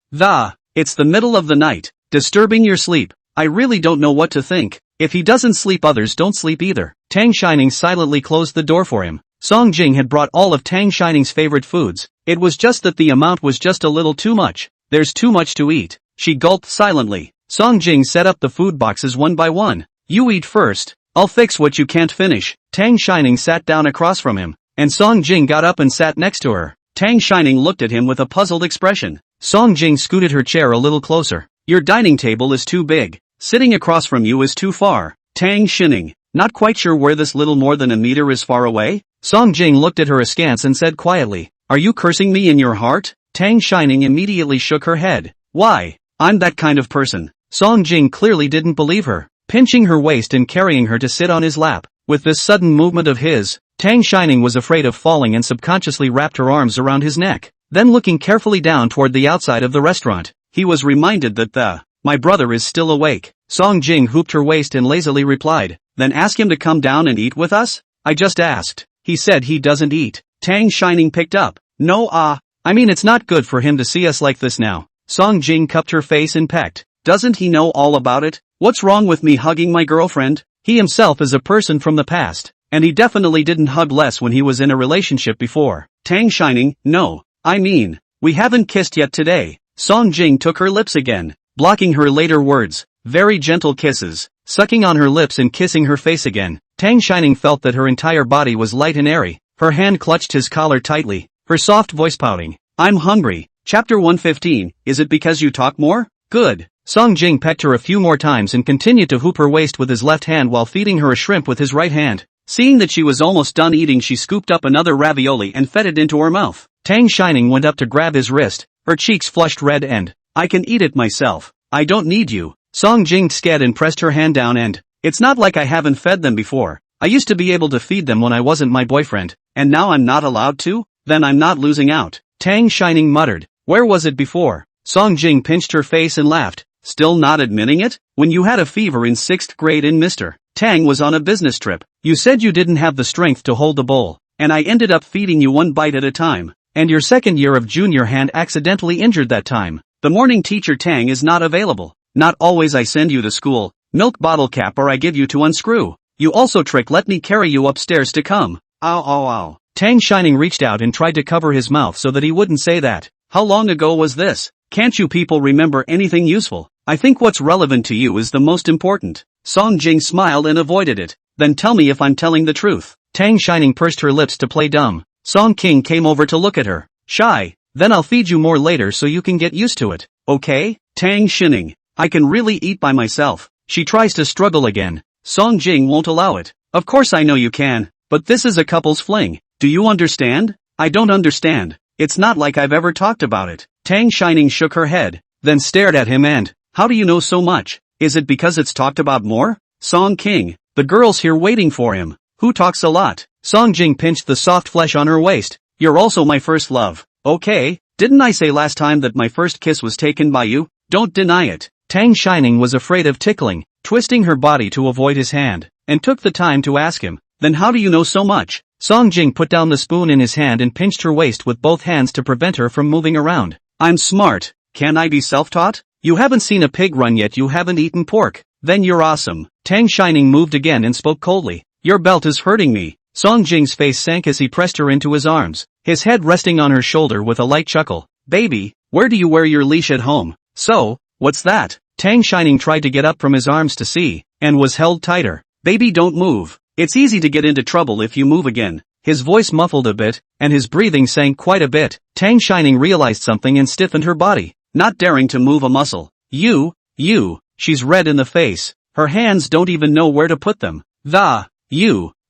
It's the middle of the night, disturbing your sleep. I really don't know what to think. If he doesn't sleep, others don't sleep either. Tang Shining silently closed the door for him. Song Jing had brought all of Tang Shining's favorite foods. It was just that the amount was just a little too much. There's too much to eat. She gulped silently. Song Jing set up the food boxes one by one. You eat first. I'll fix what you can't finish. Tang Shining sat down across from him, and Song Jing got up and sat next to her. Tang Shining looked at him with a puzzled expression. Song Jing scooted her chair a little closer. Your dining table is too big. Sitting across from you is too far. Tang Shining, not quite sure where this little more than a meter is far away? Song Jing looked at her askance and said quietly, Are you cursing me in your heart? Tang Shining immediately shook her head. Why? I'm that kind of person. Song Jing clearly didn't believe her, pinching her waist and carrying her to sit on his lap. With this sudden movement of his, Tang Shining was afraid of falling and subconsciously wrapped her arms around his neck. Then looking carefully down toward the outside of the restaurant, he was reminded that my brother is still awake. Song Jing hooped her waist and lazily replied, Then ask him to come down and eat with us? I just asked. He said he doesn't eat. Tang Shining picked up. No, I mean it's not good for him to see us like this now. Song Jing cupped her face and pecked. Doesn't he know all about it? What's wrong with me hugging my girlfriend? He himself is a person from the past, and he definitely didn't hug less when he was in a relationship before. Tang Shining, no. I mean, we haven't kissed yet today. Song Jing took her lips again, blocking her later words. Very gentle kisses, sucking on her lips and kissing her face again. Tang Shining felt that her entire body was light and airy. Her hand clutched his collar tightly, her soft voice pouting. I'm hungry. Chapter 115, is it because you talk more? Good. Song Jing pecked her a few more times and continued to hoop her waist with his left hand while feeding her a shrimp with his right hand. Seeing that she was almost done eating, she scooped up another ravioli and fed it into her mouth. Tang Shining went up to grab his wrist, her cheeks flushed red and, I can eat it myself. I don't need you. Song Jing sked and pressed her hand down and, it's not like I haven't fed them before. I used to be able to feed them when I wasn't my boyfriend, and now I'm not allowed to? Then I'm not losing out. Tang Shining muttered. Where was it before? Song Jing pinched her face and laughed. Still not admitting it? When you had a fever in 6th grade and Mr. Tang was on a business trip, you said you didn't have the strength to hold the bowl, and I ended up feeding you one bite at a time, and your second year of junior hand accidentally injured that time. The morning teacher Tang is not available. Not always I send you to school, milk bottle cap or I give you to unscrew. You also trick let me carry you upstairs to come. Ow ow ow. Tang Shining reached out and tried to cover his mouth so that he wouldn't say that. How long ago was this? Can't you people remember anything useful? I think what's relevant to you is the most important. Song Jing smiled and avoided it. Then tell me if I'm telling the truth. Tang Shining pursed her lips to play dumb. Song King came over to look at her. Shy. Then I'll feed you more later so you can get used to it. Okay? Tang Shining. I can really eat by myself. She tries to struggle again. Song Jing won't allow it. Of course I know you can, but this is a couple's fling. Do you understand? I don't understand. It's not like I've ever talked about it. Tang Shining shook her head, then stared at him and, how do you know so much? Is it because it's talked about more? Song King, the girl's here waiting for him. Who talks a lot? Song Jing pinched the soft flesh on her waist. You're also my first love. Okay, didn't I say last time that my first kiss was taken by you? Don't deny it. Tang Shining was afraid of tickling, twisting her body to avoid his hand, and took the time to ask him, then how do you know so much? Song Jing put down the spoon in his hand and pinched her waist with both hands to prevent her from moving around. I'm smart. Can I be self-taught? You haven't seen a pig run yet, you haven't eaten pork. Then you're awesome. Tang Shining moved again and spoke coldly. Your belt is hurting me. Song Jing's face sank as he pressed her into his arms, his head resting on her shoulder with a light chuckle. Baby, where do you wear your leash at home? So, what's that? Tang Shining tried to get up from his arms to see, and was held tighter. Baby, don't move. It's easy to get into trouble if you move again. His voice muffled a bit, and his breathing sank quite a bit. Tang Shining realized something and stiffened her body, not daring to move a muscle. You, she's red in the face. Her hands don't even know where to put them.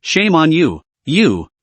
Shame on you.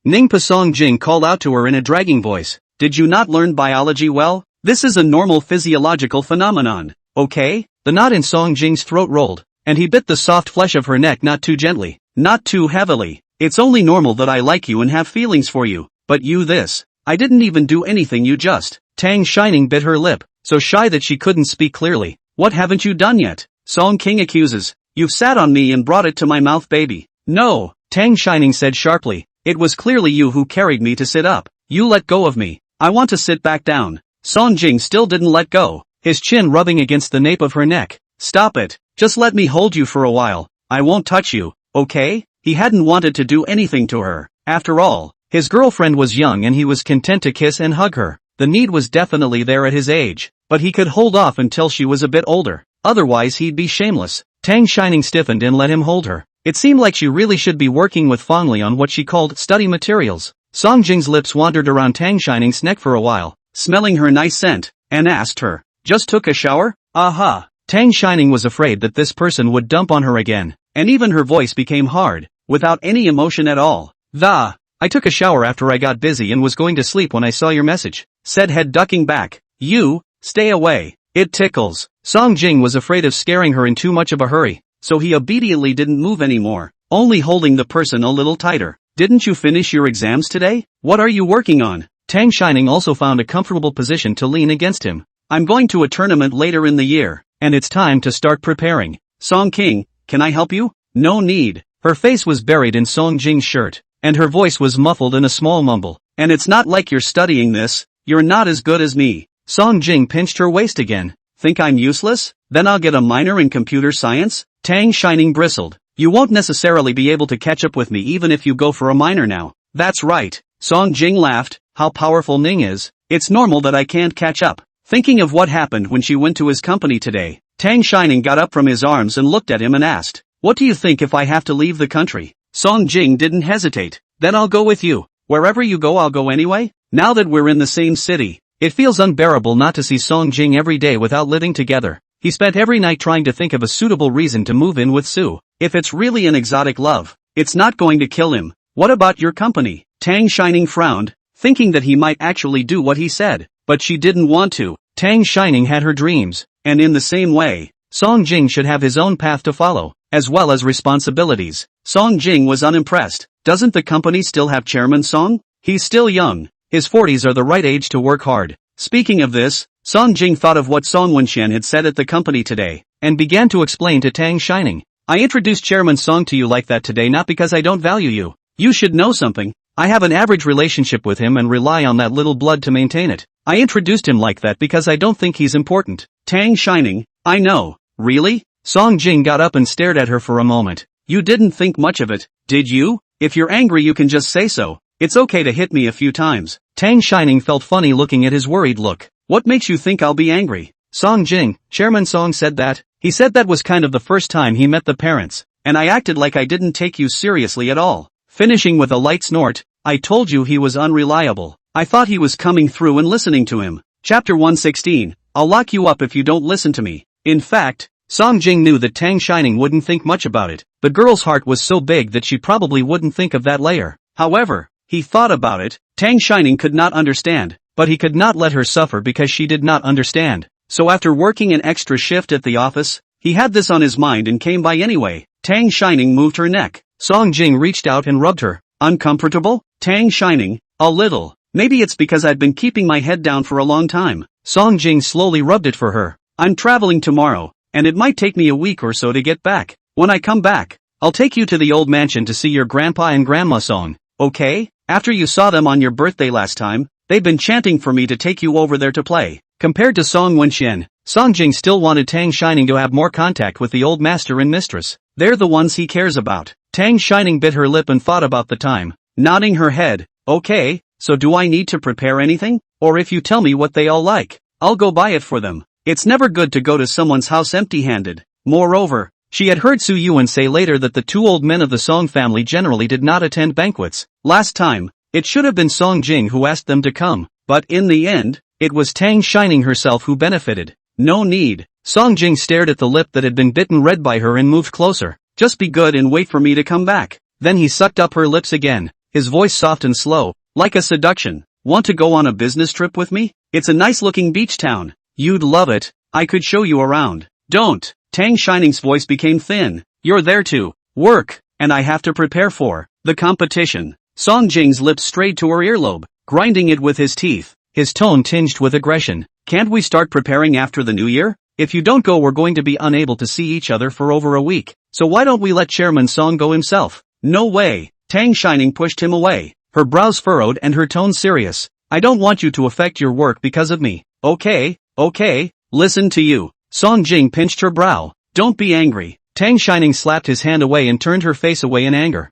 Ningpa Song Jing called out to her in a dragging voice. Did you not learn biology well? This is a normal physiological phenomenon, okay? The knot in Song Jing's throat rolled, and he bit the soft flesh of her neck not too gently, not too heavily. It's only normal that I like you and have feelings for you, but you this. I didn't even do anything, you just. Tang Shining bit her lip, so shy that she couldn't speak clearly. What haven't you done yet? Song King accuses. You've sat on me and brought it to my mouth, baby. No, Tang Shining said sharply. It was clearly you who carried me to sit up. You let go of me. I want to sit back down. Song Jing still didn't let go, his chin rubbing against the nape of her neck. Stop it. Just let me hold you for a while. I won't touch you, okay? He hadn't wanted to do anything to her. After all, his girlfriend was young and he was content to kiss and hug her. The need was definitely there at his age, but he could hold off until she was a bit older. Otherwise he'd be shameless. Tang Shining stiffened and let him hold her. It seemed like she really should be working with fondly on what she called study materials. Song Jing's lips wandered around Tang Shining's neck for a while, smelling her nice scent, and asked her, "Just took a shower?" Aha! Tang Shining was afraid that this person would dump on her again, and even her voice became hard, without any emotion at all. I took a shower after I got busy and was going to sleep when I saw your message," said Head, ducking back. "You, stay away. It tickles." Song Jing was afraid of scaring her in too much of a hurry, so he obediently didn't move anymore, only holding the person a little tighter. "Didn't you finish your exams today? What are you working on?" Tang Shining also found a comfortable position to lean against him. "I'm going to a tournament later in the year, and it's time to start preparing. Song King, can I help you?" "No need." Her face was buried in Song Jing's shirt, and her voice was muffled in a small mumble. "And it's not like you're studying this, you're not as good as me." Song Jing pinched her waist again. "Think I'm useless? Then I'll get a minor in computer science?" Tang Shining bristled. "You won't necessarily be able to catch up with me even if you go for a minor now." "That's right." Song Jing laughed. "How powerful Ning is. It's normal that I can't catch up." Thinking of what happened when she went to his company today, Tang Shining got up from his arms and looked at him and asked, "What do you think if I have to leave the country?" Song Jing didn't hesitate. "Then I'll go with you. Wherever you go I'll go anyway." Now that we're in the same city, it feels unbearable not to see Song Jing every day without living together. He spent every night trying to think of a suitable reason to move in with Sue. If it's really an exotic love, it's not going to kill him. "What about your company?" Tang Shining frowned, thinking that he might actually do what he said, but she didn't want to. Tang Shining had her dreams, and in the same way, Song Jing should have his own path to follow, as well as responsibilities. Song Jing was unimpressed. "Doesn't the company still have Chairman Song? He's still young. His 40s are the right age to work hard." Speaking of this, Song Jing thought of what Song Wenxian had said at the company today, and began to explain to Tang Shining. "I introduced Chairman Song to you like that today not because I don't value you. You should know something. I have an average relationship with him and rely on that little blood to maintain it. I introduced him like that because I don't think he's important." Tang Shining, "I know." "Really?" Song Jing got up and stared at her for a moment. "You didn't think much of it, did you? If you're angry you can just say so. It's okay to hit me a few times." Tang Shining felt funny looking at his worried look. "What makes you think I'll be angry?" "Song Jing, Chairman Song said that. He said that was kind of the first time he met the parents, and I acted like I didn't take you seriously at all." Finishing with a light snort, "I told you he was unreliable. I thought he was coming through and listening to him." Chapter 116, "I'll lock you up if you don't listen to me." In fact, Song Jing knew that Tang Shining wouldn't think much about it. The girl's heart was so big that she probably wouldn't think of that layer. However, he thought about it. Tang Shining could not understand, but he could not let her suffer because she did not understand. So after working an extra shift at the office, he had this on his mind and came by anyway. Tang Shining moved her neck. Song Jing reached out and rubbed her. "Uncomfortable?" Tang Shining, "A little. Maybe it's because I've been keeping my head down for a long time." Song Jing slowly rubbed it for her. "I'm traveling tomorrow, and it might take me a week or so to get back. When I come back, I'll take you to the old mansion to see your grandpa and grandma Song, okay? After you saw them on your birthday last time, they've been chanting for me to take you over there to play." Compared to Song Wenxian, Song Jing still wanted Tang Shining to have more contact with the old master and mistress. They're the ones he cares about. Tang Shining bit her lip and thought about the time, nodding her head. "Okay, so do I need to prepare anything? Or if you tell me what they all like, I'll go buy it for them. It's never good to go to someone's house empty-handed." Moreover, she had heard Su Yuan say later that the two old men of the Song family generally did not attend banquets. Last time, it should have been Song Jing who asked them to come, but in the end, it was Tang Shining herself who benefited. "No need." Song Jing stared at the lip that had been bitten red by her and moved closer. "Just be good and wait for me to come back." Then he sucked up her lips again, his voice soft and slow, like a seduction. "Want to go on a business trip with me? It's a nice-looking beach town. You'd love it. I could show you around." "Don't." Tang Shining's voice became thin. "You're there to work, and I have to prepare for the competition." Song Jing's lips strayed to her earlobe, grinding it with his teeth, his tone tinged with aggression. "Can't we start preparing after the new year? If you don't go we're going to be unable to see each other for over a week, so why don't we let Chairman Song go himself?" "No way." Tang Shining pushed him away, her brows furrowed and her tone serious. "I don't want you to affect your work because of me." Okay, listen to you." Song Jing pinched her brow. "Don't be angry." Tang Shining slapped his hand away and turned her face away in anger.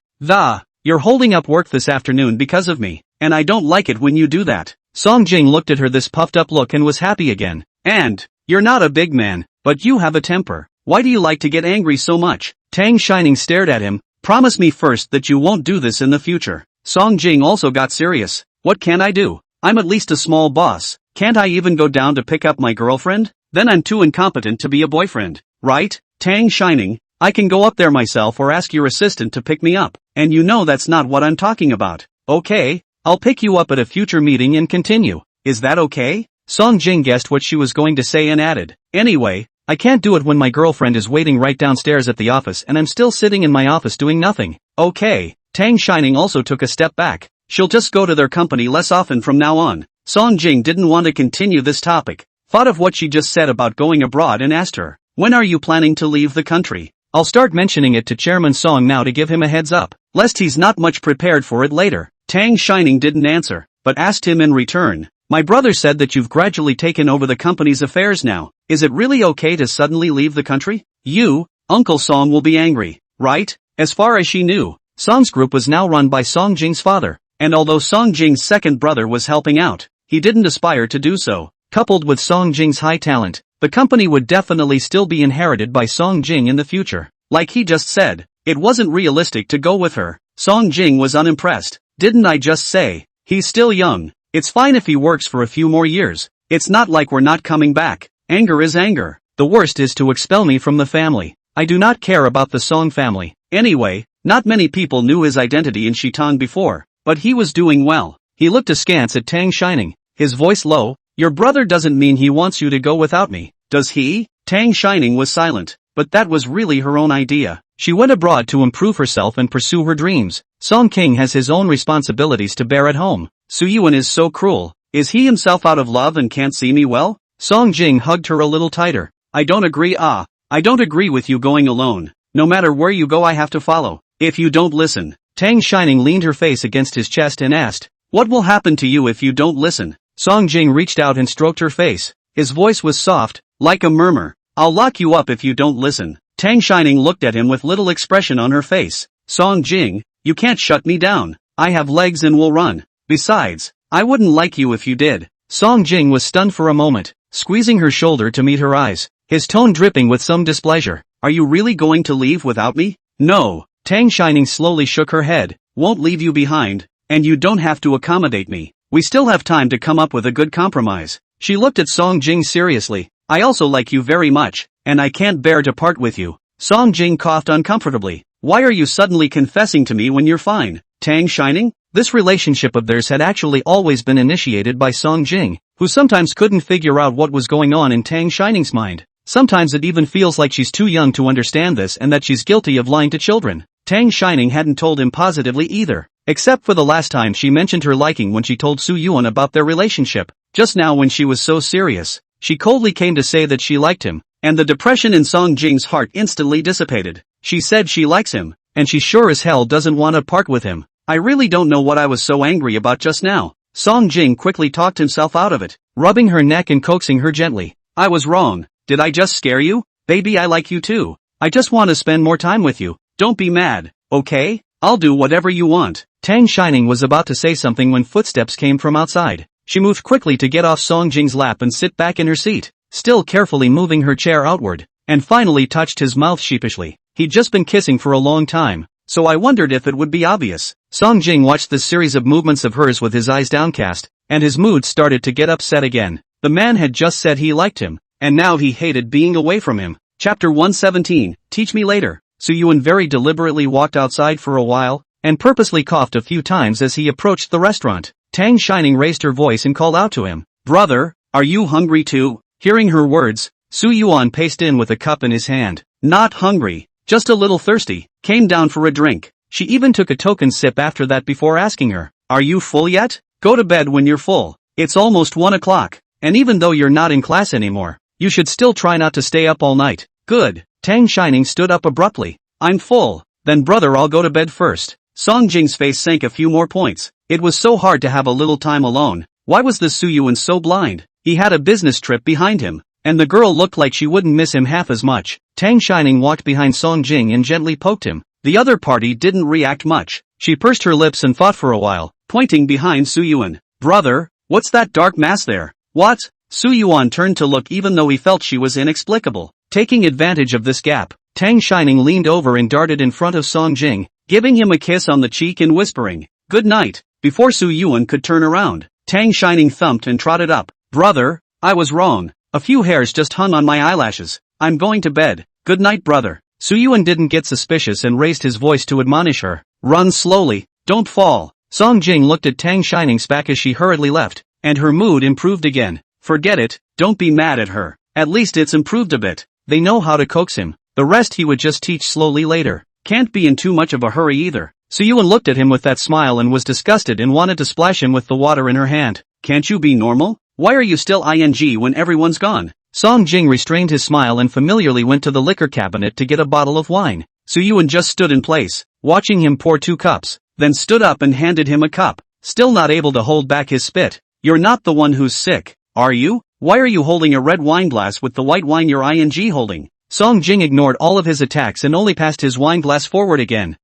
"You're holding up work this afternoon because of me, and I don't like it when you do that." Song Jing looked at her this puffed up look and was happy again. And, you're not a big man, but you have a temper. Why do you like to get angry so much? Tang Shining stared at him. Promise me first that you won't do this in the future. Song Jing also got serious. What can I do? I'm at least a small boss. Can't I even go down to pick up my girlfriend? Then I'm too incompetent to be a boyfriend. Right? Tang Shining, I can go up there myself or ask your assistant to pick me up. And you know that's not what I'm talking about. Okay, I'll pick you up at a future meeting and continue. Is that okay? Song Jing guessed what she was going to say and added. Anyway, I can't do it when my girlfriend is waiting right downstairs at the office and I'm still sitting in my office doing nothing. Okay. Tang Shining also took a step back. She'll just go to their company less often from now on. Song Jing didn't want to continue this topic. Thought of what she just said about going abroad and asked her, when are you planning to leave the country? I'll start mentioning it to Chairman Song now to give him a heads up, lest he's not much prepared for it later. Tang Shining didn't answer, but asked him in return. My brother said that you've gradually taken over the company's affairs now. Is it really okay to suddenly leave the country? You, Uncle Song will be angry, right? As far as she knew, Song's group was now run by Song Jing's father, and although Song Jing's second brother was helping out, he didn't aspire to do so. Coupled with Song Jing's high talent, the company would definitely still be inherited by Song Jing in the future. Like he just said, it wasn't realistic to go with her. Song Jing was unimpressed. Didn't I just say? He's still young. It's fine if he works for a few more years. It's not like we're not coming back. Anger is anger. The worst is to expel me from the family. I do not care about the Song family. Anyway, not many people knew his identity in Shitong before, but he was doing well. He looked askance at Tang Shining, his voice low. Your brother doesn't mean he wants you to go without me, does he? Tang Shining was silent, but that was really her own idea. She went abroad to improve herself and pursue her dreams. Song King has his own responsibilities to bear at home. Su Yuan is so cruel. Is he himself out of love and can't see me well? Song Jing hugged her a little tighter. I don't agree. I don't agree with you going alone. No matter where you go I have to follow. If you don't listen. Tang Shining leaned her face against his chest and asked, what will happen to you if you don't listen? Song Jing reached out and stroked her face. His voice was soft, like a murmur. I'll lock you up if you don't listen. Tang Shining looked at him with little expression on her face. Song Jing, you can't shut me down. I have legs and will run. Besides, I wouldn't like you if you did. Song Jing was stunned for a moment, squeezing her shoulder to meet her eyes, his tone dripping with some displeasure. Are you really going to leave without me? No. Tang Shining slowly shook her head. Won't leave you behind, and you don't have to accommodate me. We still have time to come up with a good compromise. She looked at Song Jing seriously. I also like you very much, and I can't bear to part with you. Song Jing coughed uncomfortably. Why are you suddenly confessing to me when you're fine? Tang Shining? This relationship of theirs had actually always been initiated by Song Jing, who sometimes couldn't figure out what was going on in Tang Shining's mind. Sometimes it even feels like she's too young to understand this and that she's guilty of lying to children. Tang Shining hadn't told him positively either, except for the last time she mentioned her liking when she told Su Yuan about their relationship. Just now when she was so serious, she coldly came to say that she liked him, and the depression in Song Jing's heart instantly dissipated. She said she likes him, and she sure as hell doesn't want to part with him. I really don't know what I was so angry about just now. Song Jing quickly talked himself out of it, rubbing her neck and coaxing her gently. I was wrong. Did I just scare you? Baby, I like you too. I just want to spend more time with you. Don't be mad, okay? I'll do whatever you want. Tang Shining was about to say something when footsteps came from outside. She moved quickly to get off Song Jing's lap and sit back in her seat, still carefully moving her chair outward, and finally touched his mouth sheepishly. He'd just been kissing for a long time, so I wondered if it would be obvious. Song Jing watched this series of movements of hers with his eyes downcast, and his mood started to get upset again. The man had just said he liked him, and now he hated being away from him. Chapter 117, Teach Me Later. Su Yuan very deliberately walked outside for a while, and purposely coughed a few times as he approached the restaurant. Tang Shining raised her voice and called out to him. Brother, are you hungry too? Hearing her words, Su Yuan paced in with a cup in his hand. Not hungry, just a little thirsty. Came down for a drink. She even took a token sip after that before asking her, are you full yet? Go to bed when you're full. It's almost 1 o'clock, and even though you're not in class anymore, you should still try not to stay up all night. Good. Tang Shining stood up abruptly. I'm full. Then brother, I'll go to bed first. Song Jing's face sank a few more points. It was so hard to have a little time alone. Why was this Su Yuan so blind? He had a business trip behind him, and the girl looked like she wouldn't miss him half as much. Tang Shining walked behind Song Jing and gently poked him. The other party didn't react much. She pursed her lips and thought for a while, pointing behind Su Yuan. Brother, What's that dark mass there? What? Su Yuan turned to look even though he felt she was inexplicable. Taking advantage of this gap, Tang Shining leaned over and darted in front of Song Jing, giving him a kiss on the cheek and whispering, "Good night." Before Su Yuan could turn around, Tang Shining thumped and trotted up. "Brother, I was wrong. A few hairs just hung on my eyelashes. I'm going to bed. Good night, brother." Su Yuan didn't get suspicious and raised his voice to admonish her. "Run slowly, don't fall." Song Jing looked at Tang Shining's back as she hurriedly left, and her mood improved again. "Forget it, don't be mad at her. At least it's improved a bit. They know how to coax him. The rest he would just teach slowly later. Can't be in too much of a hurry either." Su Yuan looked at him with that smile and was disgusted and wanted to splash him with the water in her hand. "Can't you be normal? Why are you still ing when everyone's gone?" Song Jing restrained his smile and familiarly went to the liquor cabinet to get a bottle of wine. Su Yuan just stood in place, watching him pour 2 cups, then stood up and handed him a cup, still not able to hold back his spit. "You're not the one who's sick, are you? Why are you holding a red wine glass with the white wine you're ing holding?" Song Jing ignored all of his attacks and only passed his wine glass forward again.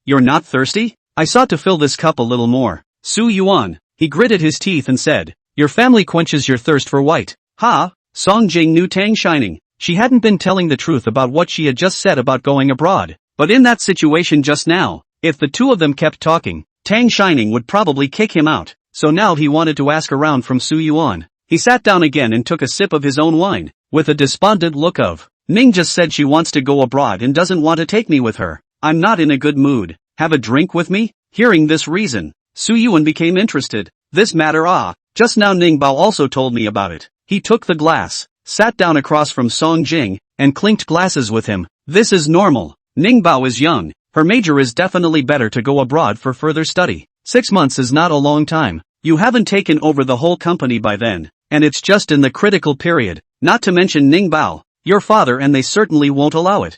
You're not thirsty? I sought to fill this cup a little more." Su Yuan, he gritted his teeth and said, "Your family quenches your thirst for white." Ha! Song Jing knew Tang Shining. She hadn't been telling the truth about what she had just said about going abroad. But in that situation just now, if the two of them kept talking, Tang Shining would probably kick him out. So now he wanted to ask around from Su Yuan. He sat down again and took a sip of his own wine, with a despondent look of, "Ning just said she wants to go abroad and doesn't want to take me with her. I'm not in a good mood. Have a drink with me?" Hearing this reason, Su Yuan became interested. "This matter just now Ning Bao also told me about it." He took the glass, sat down across from Song Jing, and clinked glasses with him. "This is normal. Ning Bao is young. Her major is definitely better to go abroad for further study. 6 months is not a long time. You haven't taken over the whole company by then, and it's just in the critical period, not to mention Ning Bao, your father, and they certainly won't allow it."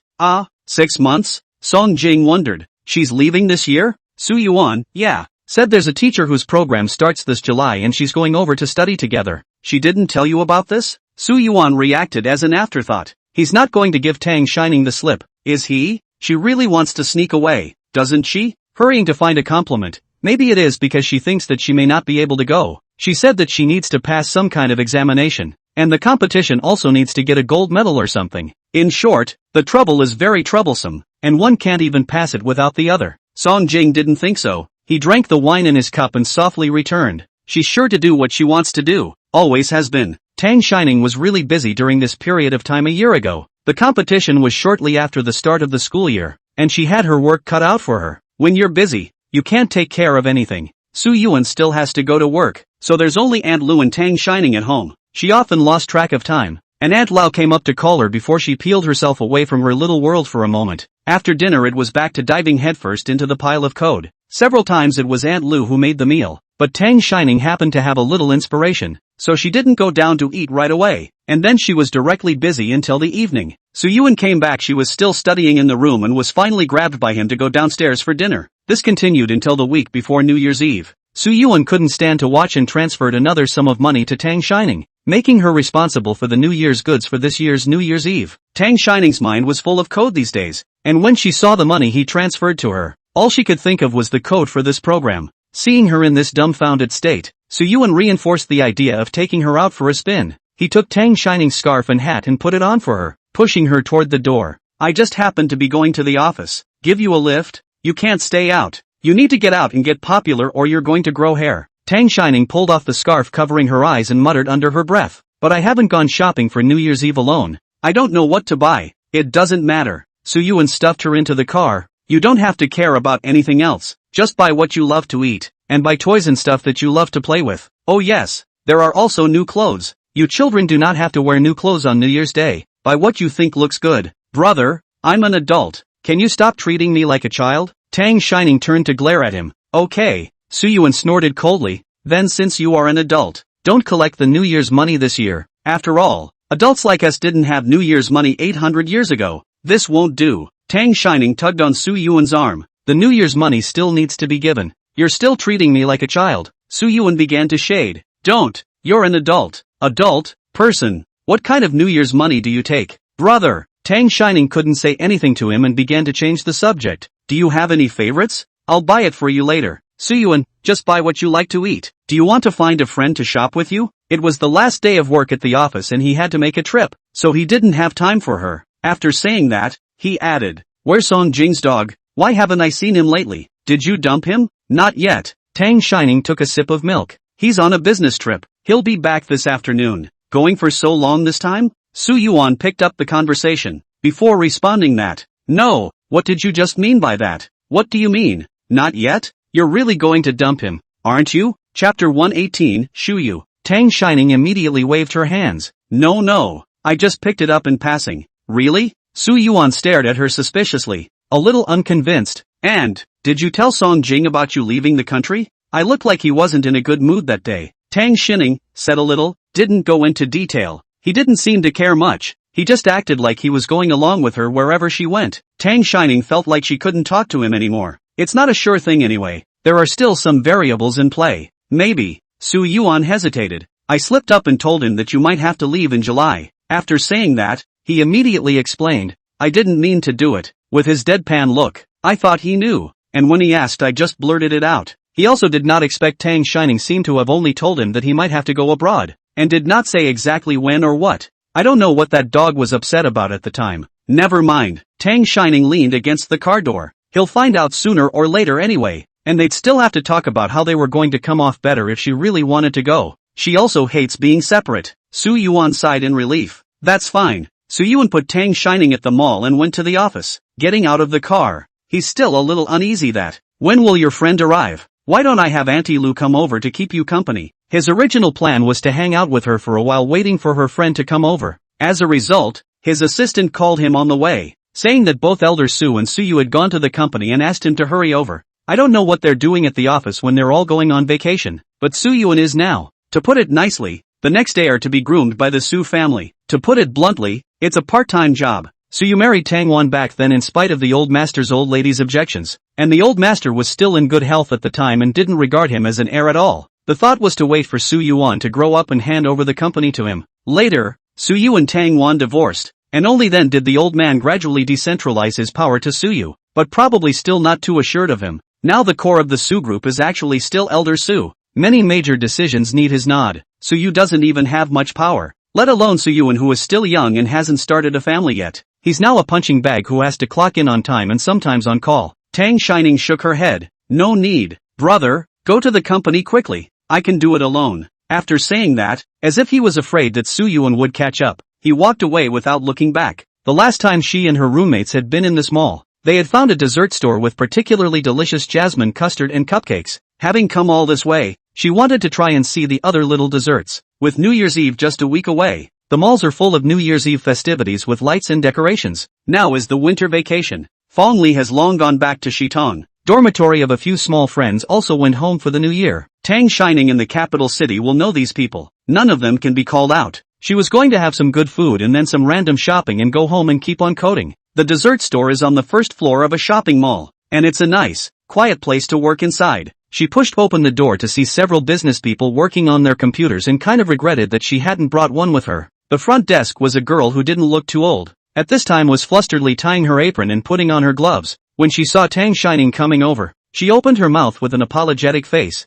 6 months? Song Jing wondered. "She's leaving this year?" Su Yuan, yeah, said there's a teacher whose program starts this July and she's going over to study together. "She didn't tell you about this?" Su Yuan reacted as an afterthought. He's not going to give Tang Shining the slip, is he? She really wants to sneak away, doesn't she? Hurrying to find a compliment. Maybe it is because she thinks that she may not be able to go. She said that she needs to pass some kind of examination, and the competition also needs to get a gold medal or something. In short, the trouble is very troublesome, and one can't even pass it without the other. Song Jing didn't think so. He drank the wine in his cup and softly returned. She's sure to do what she wants to do, always has been. Tang Shining was really busy during this period of time a year ago. The competition was shortly after the start of the school year, and she had her work cut out for her. When you're busy, you can't take care of anything. Su Yuan still has to go to work, so there's only Aunt Lu and Tang Shining at home. She often lost track of time, and Aunt Lau came up to call her before she peeled herself away from her little world for a moment. After dinner it was back to diving headfirst into the pile of code. Several times it was Aunt Lu who made the meal, but Tang Shining happened to have a little inspiration, so she didn't go down to eat right away, and then she was directly busy until the evening. Su Yuan came back. She was still studying in the room and was finally grabbed by him to go downstairs for dinner. This continued until the week before New Year's Eve. Su Yuan couldn't stand to watch and transferred another sum of money to Tang Shining, making her responsible for the New Year's goods for this year's New Year's Eve. Tang Shining's mind was full of code these days, and when she saw the money he transferred to her, all she could think of was the code for this program. Seeing her in this dumbfounded state, Su Yuan reinforced the idea of taking her out for a spin. He took Tang Shining's scarf and hat and put it on for her, pushing her toward the door. "I just happened to be going to the office. Give you a lift? You can't stay out. You need to get out and get popular or you're going to grow hair." Tang Shining pulled off the scarf covering her eyes and muttered under her breath, "But I haven't gone shopping for New Year's Eve alone. I don't know what to buy." "It doesn't matter." Su Yuan stuffed her into the car. "You don't have to care about anything else. Just buy what you love to eat, and buy toys and stuff that you love to play with. Oh yes, there are also new clothes. You children do not have to wear new clothes on New Year's Day. Buy what you think looks good." "Brother, I'm an adult. Can you stop treating me like a child?" Tang Shining turned to glare at him. "Okay." Su Yuan snorted coldly. "Then since you are an adult, don't collect the New Year's money this year. After all, adults like us didn't have New Year's money 800 years ago. This won't do." Tang Shining tugged on Su Yuan's arm. "The New Year's money still needs to be given. You're still treating me like a child." Su Yuan began to shade. "Don't. You're an adult. Adult? Person. What kind of New Year's money do you take?" "Brother." Tang Shining couldn't say anything to him and began to change the subject. "Do you have any favorites? I'll buy it for you later." Su Yuan, just buy what you like to eat. Do you want to find a friend to shop with you? It was the last day of work at the office and he had to make a trip, so he didn't have time for her. After saying that, he added, "Where's Song Jing's dog? Why haven't I seen him lately? Did you dump him?" "Not yet." Tang Shining took a sip of milk. "He's on a business trip. He'll be back this afternoon." "Going for so long this time?" Su Yuan picked up the conversation. Before responding that, "No, what did you just mean by that? What do you mean? Not yet? You're really going to dump him, aren't you?" Chapter 118, Shuyu. Tang Shining immediately waved her hands. No, I just picked it up in passing." "Really?" Su Yuan stared at her suspiciously, a little unconvinced. "And, did you tell Song Jing about you leaving the country?" "I looked like he wasn't in a good mood that day." Tang Shining said a little, didn't go into detail. He didn't seem to care much. He just acted like he was going along with her wherever she went. Tang Shining felt like she couldn't talk to him anymore. It's not a sure thing anyway. There are still some variables in play. "Maybe." Su Yuan hesitated. "I slipped up and told him that you might have to leave in July." After saying that, he immediately explained, "I didn't mean to do it." With his deadpan look, I thought he knew, and when he asked I just blurted it out. He also did not expect Tang Shining seemed to have only told him that he might have to go abroad, and did not say exactly when or what. I don't know what that dog was upset about at the time. Never mind. Tang Shining leaned against the car door. He'll find out sooner or later anyway, and they'd still have to talk about how they were going to come off better if she really wanted to go. She also hates being separate. Su Yuan sighed in relief. That's fine. Su Yuan put Tang Shining at the mall and went to the office. Getting out of the car, he's still a little uneasy that, "When will your friend arrive? Why don't I have Auntie Lu come over to keep you company?" His original plan was to hang out with her for a while waiting for her friend to come over. As a result, his assistant called him on the way, saying that both Elder Su and Suyu had gone to the company and asked him to hurry over. I don't know what they're doing at the office when they're all going on vacation, but Suyuan is now. To put it nicely, the next heir to be groomed by the Su family. To put it bluntly, it's a part-time job. Suyu married Tangwan back then in spite of the old master's old lady's objections, and the old master was still in good health at the time and didn't regard him as an heir at all. The thought was to wait for Su Yuan to grow up and hand over the company to him. Later, Suyu and Tangwan divorced, and only then did the old man gradually decentralize his power to Suyu, but probably still not too assured of him. Now the core of the Su group is actually still Elder Su. Many major decisions need his nod. Suyu doesn't even have much power, let alone Suyuan, who is still young and hasn't started a family yet. He's now a punching bag who has to clock in on time and sometimes on call. Tang Shining shook her head. No need. Brother, go to the company quickly. I can do it alone. After saying that, as if he was afraid that Suyuan would catch up, he walked away without looking back. The last time she and her roommates had been in this mall, they had found a dessert store with particularly delicious jasmine custard and cupcakes. Having come all this way, she wanted to try and see the other little desserts. With New Year's Eve just a week away, the malls are full of New Year's Eve festivities with lights and decorations. Now is the winter vacation. Fong Li has long gone back to Shitong. Dormitory of a few small friends also went home for the new year. Tang Shining in the capital city will know these people. None of them can be called out. She was going to have some good food and then some random shopping and go home and keep on coding. The dessert store is on the first floor of a shopping mall, and it's a nice, quiet place to work inside. She pushed open the door to see several business people working on their computers and kind of regretted that she hadn't brought one with her. The front desk was a girl who didn't look too old. At this time was flusteredly tying her apron and putting on her gloves. When she saw Tang Shining coming over, she opened her mouth with an apologetic face.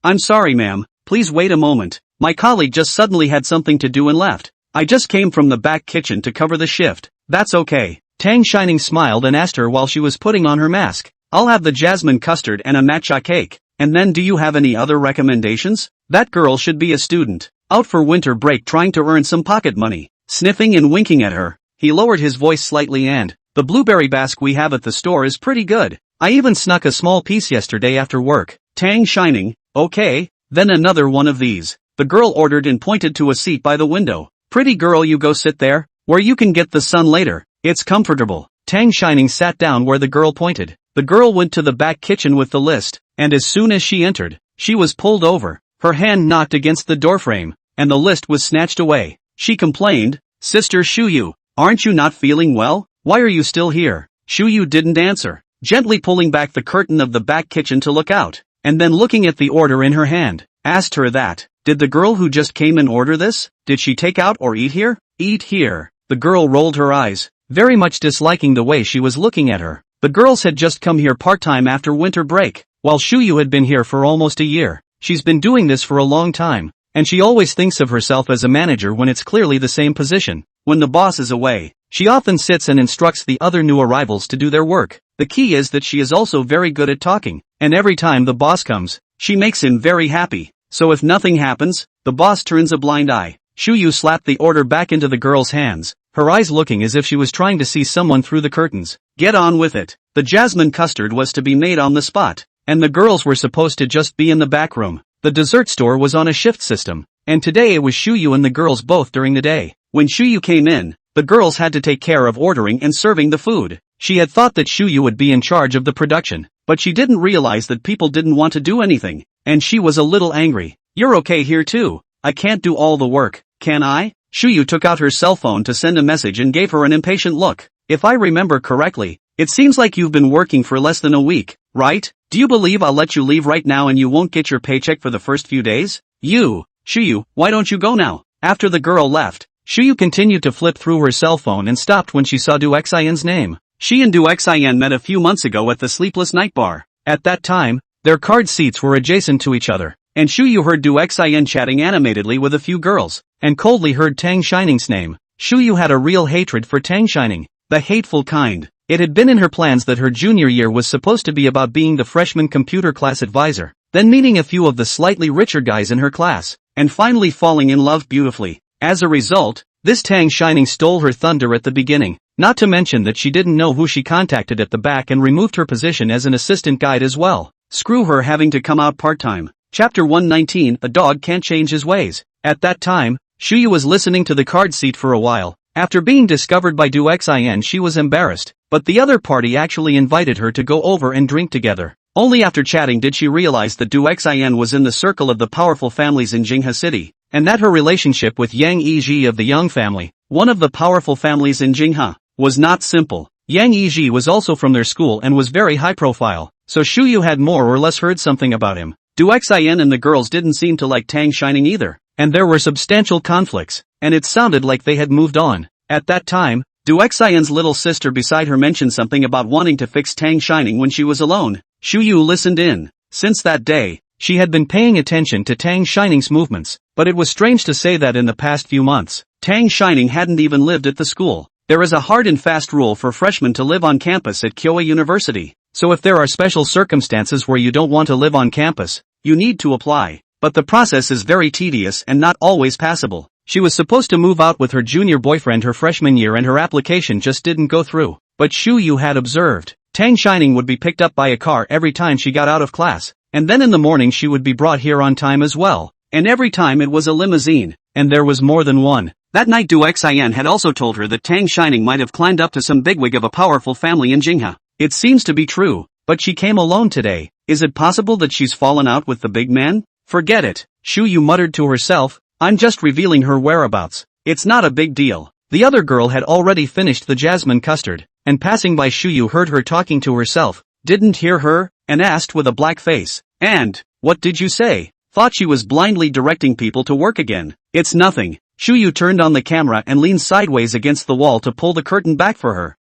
I'm sorry ma'am, please wait a moment. My colleague just suddenly had something to do and left. I just came from the back kitchen to cover the shift. That's okay. Tang Shining smiled and asked her while she was putting on her mask. I'll have the jasmine custard and a matcha cake. And then do you have any other recommendations? That girl should be a student, out for winter break trying to earn some pocket money. Sniffing and winking at her, he lowered his voice slightly and, the blueberry basque we have at the store is pretty good. I even snuck a small piece yesterday after work. Tang Shining, okay, then another one of these. The girl ordered and pointed to a seat by the window. Pretty girl, you go sit there, where you can get the sun later. It's comfortable. Tang Shining sat down where the girl pointed. The girl went to the back kitchen with the list, and as soon as she entered, she was pulled over. Her hand knocked against the doorframe, and the list was snatched away. She complained, Sister Shuyu, aren't you not feeling well? Why are you still here? Shuyu didn't answer, gently pulling back the curtain of the back kitchen to look out, and then looking at the order in her hand, asked her that, did the girl who just came in order this? Did she take out or eat here? Eat here. The girl rolled her eyes, very much disliking the way she was looking at her. The girls had just come here part-time after winter break. while Shuyu had been here for almost a year. She's been doing this for a long time, and she always thinks of herself as a manager when it's clearly the same position. When the boss is away, she often sits and instructs the other new arrivals to do their work. The key is that she is also very good at talking, and every time the boss comes, she makes him very happy. So if nothing happens, the boss turns a blind eye. Shuyu slapped the order back into the girl's hands, her eyes looking as if she was trying to see someone through the curtains. Get on with it. The jasmine custard was to be made on the spot, and the girls were supposed to just be in the back room. The dessert store was on a shift system, and today it was Shuyu and the girls both during the day. When Shuyu came in, the girls had to take care of ordering and serving the food. She had thought that Shuyu would be in charge of the production, but she didn't realize that people didn't want to do anything, and she was a little angry. You're okay here too. I can't do all the work, can I? Shuyu took out her cell phone to send a message and gave her an impatient look. If I remember correctly, it seems like you've been working for less than a week, right? Do you believe I'll let you leave right now and you won't get your paycheck for the first few days? Shuyu, why don't you go now? After the girl left, Shuyu continued to flip through her cell phone and stopped when she saw Du Xian's name. She and Du Xian met a few months ago at the Sleepless Night Bar. At that time, their card seats were adjacent to each other, and Shuyu heard Du Xian chatting animatedly with a few girls, and coldly heard Tang Shining's name. Shuyu had a real hatred for Tang Shining, the hateful kind. It had been in her plans that her junior year was supposed to be about being the freshman computer class advisor, then meeting a few of the slightly richer guys in her class, and finally falling in love beautifully. As a result, this Tang Shining stole her thunder at the beginning, not to mention that she didn't know who she contacted at the back and removed her position as an assistant guide as well. Screw her having to come out part-time. Chapter 119, A Dog Can't Change His Ways. At that time, Shuyu was listening to the card seat for a while. After being discovered by Du Xian, she was embarrassed, but the other party actually invited her to go over and drink together. Only after chatting did she realize that Du Xian was in the circle of the powerful families in Jinghe City, and that her relationship with Yang Yiji of the Yang family, one of the powerful families in Jinghe, was not simple. Yang Yiji was also from their school and was very high profile, so Shuyu had more or less heard something about him. Du Xian and the girls didn't seem to like Tang Shining either, and there were substantial conflicts, and it sounded like they had moved on. At that time, Du Xian's little sister beside her mentioned something about wanting to fix Tang Shining when she was alone. Shuyu listened in. Since that day, she had been paying attention to Tang Shining's movements, but it was strange to say that in the past few months, Tang Shining hadn't even lived at the school. There is a hard and fast rule for freshmen to live on campus at Kyowa University, so if there are special circumstances where you don't want to live on campus, you need to apply. But the process is very tedious and not always passable. She was supposed to move out with her junior boyfriend her freshman year and her application just didn't go through. But Shuyu had observed, Tang Shining would be picked up by a car every time she got out of class, and then in the morning she would be brought here on time as well. And every time it was a limousine, and there was more than one. That night Du Xian had also told her that Tang Shining might have climbed up to some bigwig of a powerful family in Jinghe. It seems to be true, but she came alone today. Is it possible that she's fallen out with the big man? Forget it, Shuyu muttered to herself. I'm just revealing her whereabouts. It's not a big deal. The other girl had already finished the jasmine custard, and passing by Shuyu heard her talking to herself, didn't hear her, and asked with a black face, and, what did you say? Thought she was blindly directing people to work again. It's nothing. Shuyu turned on the camera and leaned sideways against the wall to pull the curtain back for her.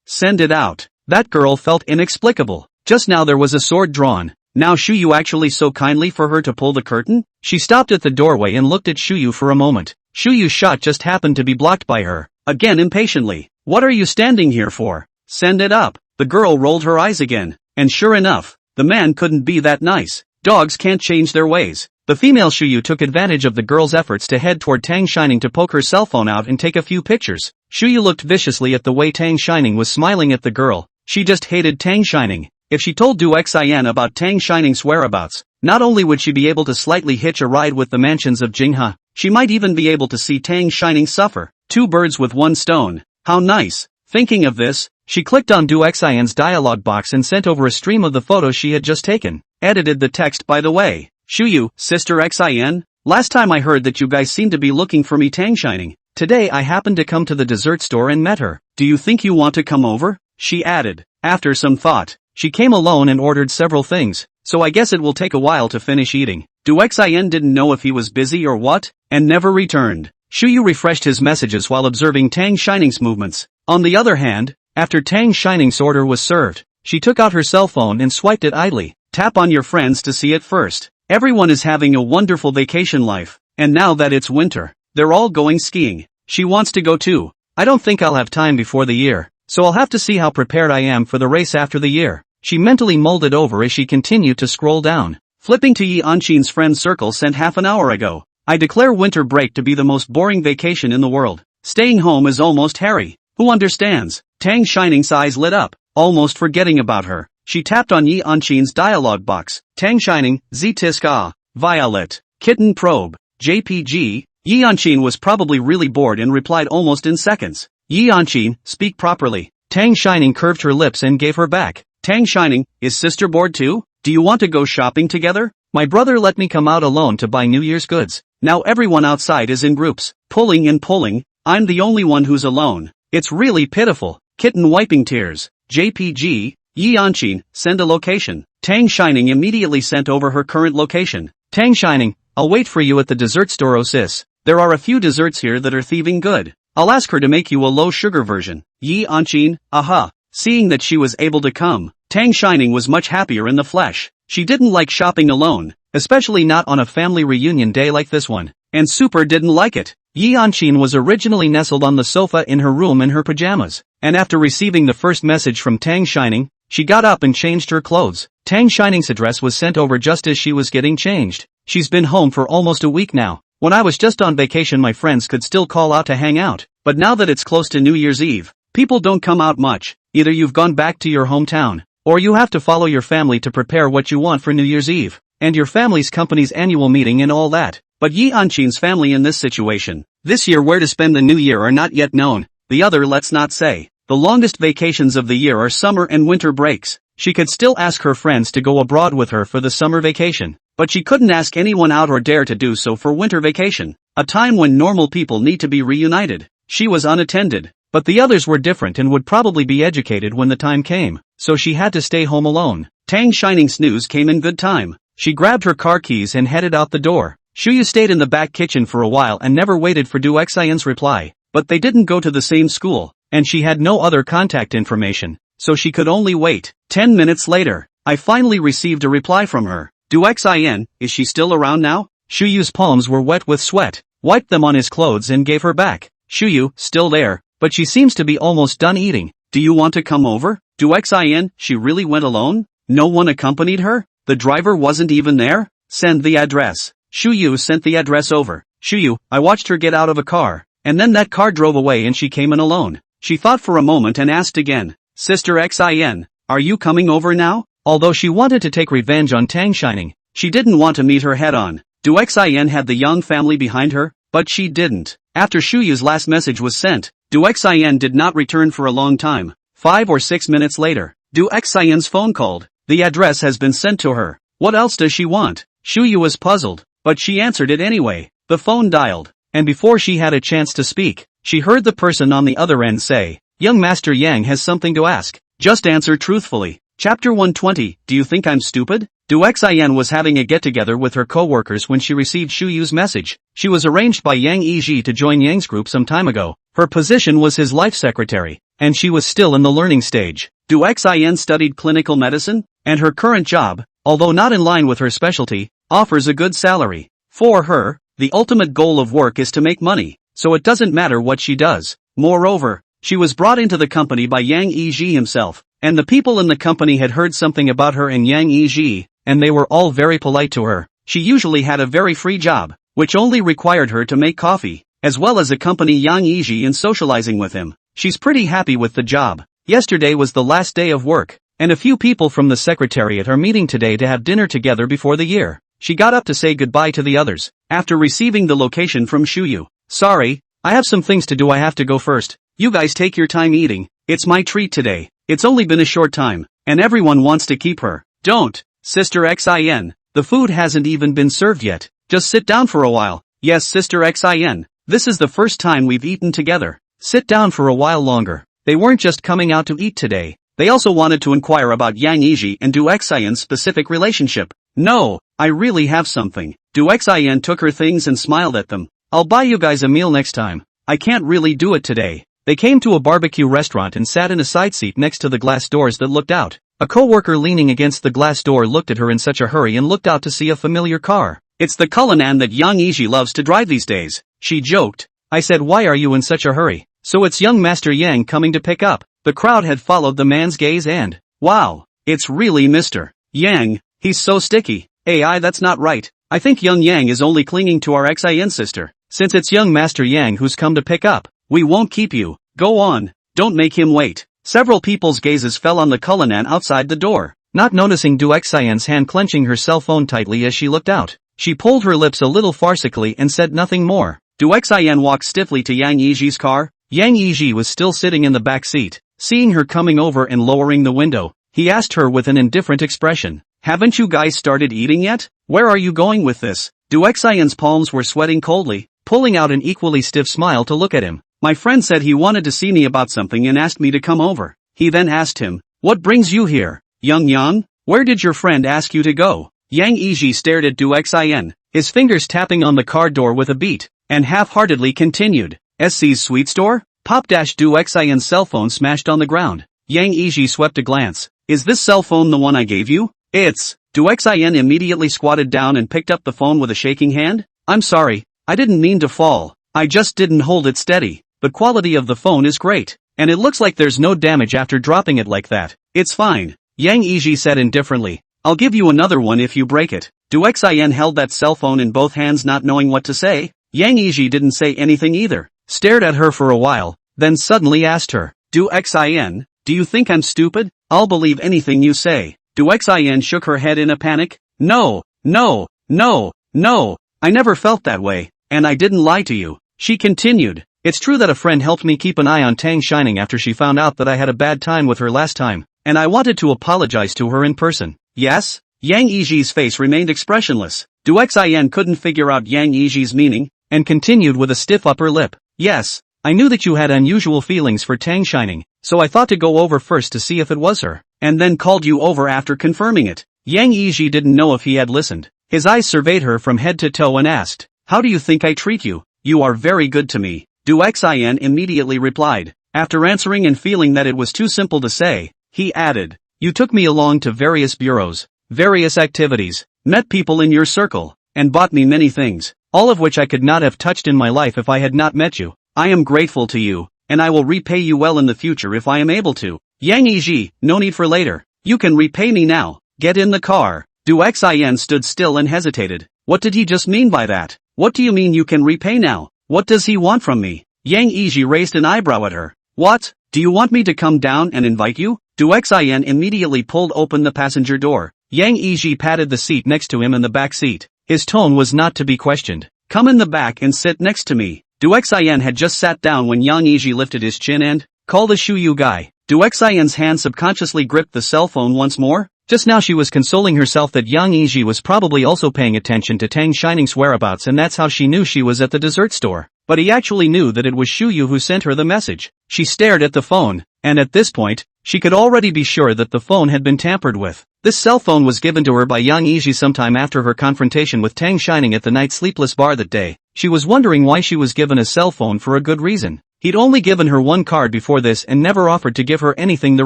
Send it out. That girl felt inexplicable. Just now there was a sword drawn. Now Shuyu actually so kindly for her to pull the curtain? She stopped at the doorway and looked at Shuyu for a moment. Shuyu's shot just happened to be blocked by her. Again impatiently. What are you standing here for? Send it up. The girl rolled her eyes again. And sure enough, the man couldn't be that nice. Dogs can't change their ways. The female Shuyu took advantage of the girl's efforts to head toward Tang Shining to poke her cell phone out and take a few pictures. Shuyu looked viciously at the way Tang Shining was smiling at the girl. She just hated Tang Shining. If she told Du Xian about Tang Shining's whereabouts, not only would she be able to slightly hitch a ride with the mansions of Jinghe, she might even be able to see Tang Shining suffer. Two birds with one stone. How nice. Thinking of this, she clicked on Du Xian's dialog box and sent over a stream of the photos she had just taken. Edited the text by the way. Shuyu, Sister Xian, last time I heard that you guys seemed to be looking for me Tang Shining. Today I happened to come to the dessert store and met her. Do you think you want to come over? She added. After some thought, she came alone and ordered several things, so I guess it will take a while to finish eating. Du Xian didn't know if he was busy or what, and never returned. Shuyu refreshed his messages while observing Tang Shining's movements. On the other hand, after Tang Shining's order was served, she took out her cell phone and swiped it idly. Tap on your friends to see it first. Everyone is having a wonderful vacation life, and now that it's winter, they're all going skiing. She wants to go too. I don't think I'll have time before the year, so I'll have to see how prepared I am for the race after the year. She mentally mulled it over as she continued to scroll down. Flipping to Yi Anshin's friend circle sent half an hour ago. I declare winter break to be the most boring vacation in the world. Staying home is almost Harry. Who understands? Tang Shining's eyes lit up, almost forgetting about her. She tapped on Yi Anshin's dialogue box. Tang Shining, Ztiska, Violet, Kitten Probe, JPG. Yi Anshin was probably really bored and replied almost in seconds. Yi Anshin, speak properly. Tang Shining curved her lips and gave her back. Tang Shining, is sister bored too? Do you want to go shopping together? My brother let me come out alone to buy New Year's goods. Now everyone outside is in groups, pulling and pulling. I'm the only one who's alone. It's really pitiful. Kitten wiping tears. JPG, Yi Anshin, send a location. Tang Shining immediately sent over her current location. Tang Shining, I'll wait for you at the dessert store. Oh sis, there are a few desserts here that are thieving good. I'll ask her to make you a low sugar version. Yi Anshin, aha. Seeing that she was able to come, Tang Shining was much happier in the flesh. She didn't like shopping alone, especially not on a family reunion day like this one. And Super didn't like it. Yi Anshin was originally nestled on the sofa in her room in her pajamas, and after receiving the first message from Tang Shining, she got up and changed her clothes. Tang Shining's address was sent over just as she was getting changed. She's been home for almost a week now. When I was just on vacation my friends could still call out to hang out, but now that it's close to New Year's Eve, people don't come out much. Either you've gone back to your hometown, or you have to follow your family to prepare what you want for New Year's Eve, and your family's company's annual meeting and all that. But Yi Anshin's family in this situation, this year where to spend the new year are not yet known. The other let's not say. The longest vacations of the year are summer and winter breaks. She could still ask her friends to go abroad with her for the summer vacation, but she couldn't ask anyone out or dare to do so for winter vacation, a time when normal people need to be reunited. She was unattended. But the others were different and would probably be educated when the time came, so she had to stay home alone. Tang Shining's news came in good time. She grabbed her car keys and headed out the door. Shuyu stayed in the back kitchen for a while and never waited for Du Xian's reply, but they didn't go to the same school, and she had no other contact information, so she could only wait. 10 minutes later, I finally received a reply from her. Du Xian, is she still around now? Shuyu's palms were wet with sweat, wiped them on his clothes and gave her back. Shuyu, still there. But she seems to be almost done eating. Do you want to come over? Du Xian, she really went alone? No one accompanied her? The driver wasn't even there? Send the address. Shuyu sent the address over. Shuyu, I watched her get out of a car, and then that car drove away and she came in alone. She thought for a moment and asked again, Sister Xin, are you coming over now? Although she wanted to take revenge on Tang Shining, she didn't want to meet her head on. Du Xian had the Young family behind her, but she didn't. After Shuyu's last message was sent, Du Xian did not return for a long time. 5 or 6 minutes later, Du Xian's phone called. The address has been sent to her. What else does she want? Shuyu was puzzled, but she answered it anyway. The phone dialed, and before she had a chance to speak, she heard the person on the other end say, Young Master Yang has something to ask. Just answer truthfully. Chapter 120, Do you think I'm stupid? Du Xian was having a get-together with her co-workers when she received Shuyu's message. She was arranged by Yang Yiji to join Yang's group some time ago. Her position was his life secretary, and she was still in the learning stage. Du Xian studied clinical medicine, and her current job, although not in line with her specialty, offers a good salary. For her, the ultimate goal of work is to make money, so it doesn't matter what she does. Moreover, she was brought into the company by Yang Yiji himself, and the people in the company had heard something about her and Yang Yiji, and they were all very polite to her. She usually had a very free job, which only required her to make coffee, as well as accompany Yang Yiji in socializing with him. She's pretty happy with the job. Yesterday was the last day of work, and a few people from the secretariat are meeting today to have dinner together before the year. She got up to say goodbye to the others, after receiving the location from Shuyu. Sorry, I have some things to do. I have to go first. You guys take your time eating. It's my treat today. It's only been a short time, and everyone wants to keep her. Don't, Sister Xin. The food hasn't even been served yet. Just sit down for a while. Yes, Sister Xin. This is the first time we've eaten together. Sit down for a while longer. They weren't just coming out to eat today. They also wanted to inquire about Yang Yiji and Du Xian's specific relationship. No, I really have something. Du Xian took her things and smiled at them. I'll buy you guys a meal next time. I can't really do it today. They came to a barbecue restaurant and sat in a side seat next to the glass doors that looked out. A coworker leaning against the glass door looked at her in such a hurry and looked out to see a familiar car. It's the Cullinan that young Iji loves to drive these days, she joked. I said, why are you in such a hurry? So it's young Master Yang coming to pick up. The crowd had followed the man's gaze and, wow, it's really Mr. Yang, he's so sticky. AI, that's not right. I think young Yang is only clinging to our Xin sister. Since it's young Master Yang who's come to pick up, we won't keep you. Go on, don't make him wait. Several people's gazes fell on the Cullinan outside the door. Not noticing Du Xian's hand clenching her cell phone tightly as she looked out, she pulled her lips a little farcically and said nothing more. Du Xian walked stiffly to Yang Yiji's car. Yang Yiji was still sitting in the back seat. Seeing her coming over and lowering the window, he asked her with an indifferent expression, haven't you guys started eating yet? Where are you going with this? Du Xian's palms were sweating coldly, pulling out an equally stiff smile to look at him. My friend said he wanted to see me about something and asked me to come over. He then asked him, what brings you here? Young Yang, where did your friend ask you to go? Yang Yiji stared at Du Xian, his fingers tapping on the car door with a beat, and half-heartedly continued, SC's sweet store? Pop! Du Xian's cell phone smashed on the ground. Yang Yiji swept a glance. Is this cell phone the one I gave you? It's. Du Xian immediately squatted down and picked up the phone with a shaking hand. I'm sorry, I didn't mean to fall. I just didn't hold it steady. The quality of the phone is great, and it looks like there's no damage after dropping it like that. It's fine. Yang Yiji said indifferently. I'll give you another one if you break it. Du Xian held that cell phone in both hands not knowing what to say. Yang Yiji didn't say anything either, stared at her for a while, then suddenly asked her, Du Xian, do you think I'm stupid? I'll believe anything you say. Du Xian shook her head in a panic. No, no, no, no, I never felt that way, and I didn't lie to you. She continued. It's true that a friend helped me keep an eye on Tang Shining after she found out that I had a bad time with her last time, and I wanted to apologize to her in person. Yes? Yang Yiji's face remained expressionless. Du Xian couldn't figure out Yang Yiji's meaning, and continued with a stiff upper lip. Yes, I knew that you had unusual feelings for Tang Shining, so I thought to go over first to see if it was her, and then called you over after confirming it. Yang Yiji didn't know if he had listened. His eyes surveyed her from head to toe and asked, how do you think I treat you? You are very good to me. Du Xian immediately replied. After answering and feeling that it was too simple to say, he added, you took me along to various bureaus, various activities, met people in your circle, and bought me many things, all of which I could not have touched in my life if I had not met you. I am grateful to you, and I will repay you well in the future if I am able to. Yang Yiji, no need for later. You can repay me now. Get in the car. Du Xian stood still and hesitated. What did he just mean by that? What do you mean you can repay now? What does he want from me? Yang Yiji raised an eyebrow at her. What? Do you want me to come down and invite you? Du Xian immediately pulled open the passenger door. Yang Yiji patted the seat next to him in the back seat. His tone was not to be questioned. Come in the back and sit next to me. Du Xian had just sat down when Yang Yiji lifted his chin and, call the Shuyu guy. Du Xian's hand subconsciously gripped the cell phone once more. Just now she was consoling herself that Yang Yiji was probably also paying attention to Tang Shining's whereabouts, and that's how she knew she was at the dessert store. But he actually knew that it was Shuyu who sent her the message. She stared at the phone, and at this point, she could already be sure that the phone had been tampered with. This cell phone was given to her by Yang Yiji sometime after her confrontation with Tang Shining at the Night Sleepless bar that day. She was wondering why she was given a cell phone for a good reason. He'd only given her one card before this and never offered to give her anything the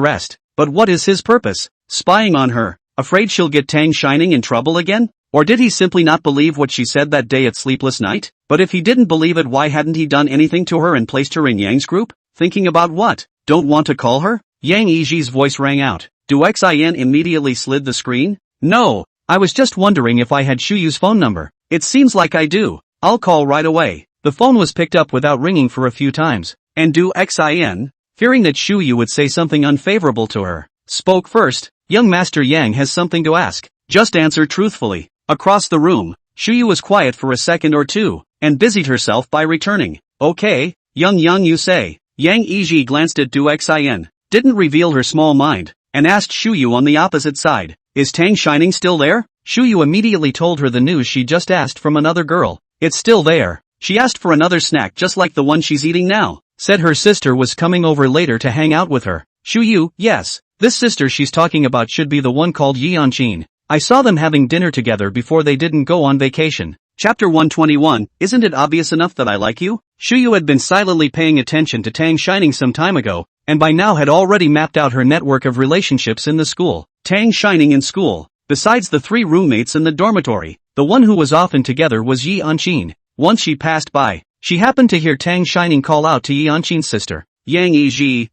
rest. But what is his purpose? Spying on her? Afraid she'll get Tang Shining in trouble again? Or did he simply not believe what she said that day at Sleepless Night? But if he didn't believe it, why hadn't he done anything to her and placed her in Yang's group? Thinking about what? Don't want to call her? Yang Yiji's voice rang out. Du Xian immediately slid the screen. No, I was just wondering if I had Shuyu's phone number. It seems like I do. I'll call right away. The phone was picked up without ringing for a few times, and Du Xian, fearing that Shuyu would say something unfavorable to her, spoke first. Young Master Yang has something to ask. Just answer truthfully. Across the room, Shuyu was quiet for a second or two, and busied herself by returning. Okay, young you say. Yang Yiji glanced at Du Xian, didn't reveal her small mind, and asked Shuyu on the opposite side, is Tang Shining still there? Shuyu immediately told her the news she just asked from another girl. It's still there. She asked for another snack just like the one she's eating now. Said her sister was coming over later to hang out with her. Shuyu, yes. This sister she's talking about should be the one called Yeonchin. I saw them having dinner together before they didn't go on vacation. Chapter 121, Isn't it obvious enough that I like you? Shuyu had been silently paying attention to Tang Shining some time ago, and by now had already mapped out her network of relationships in the school. Tang Shining in school. Besides the 3 roommates in the dormitory, the one who was often together was Yi Anqin. Once she passed by, she happened to hear Tang Shining call out to Yi Anqin's sister. Yang Yiji,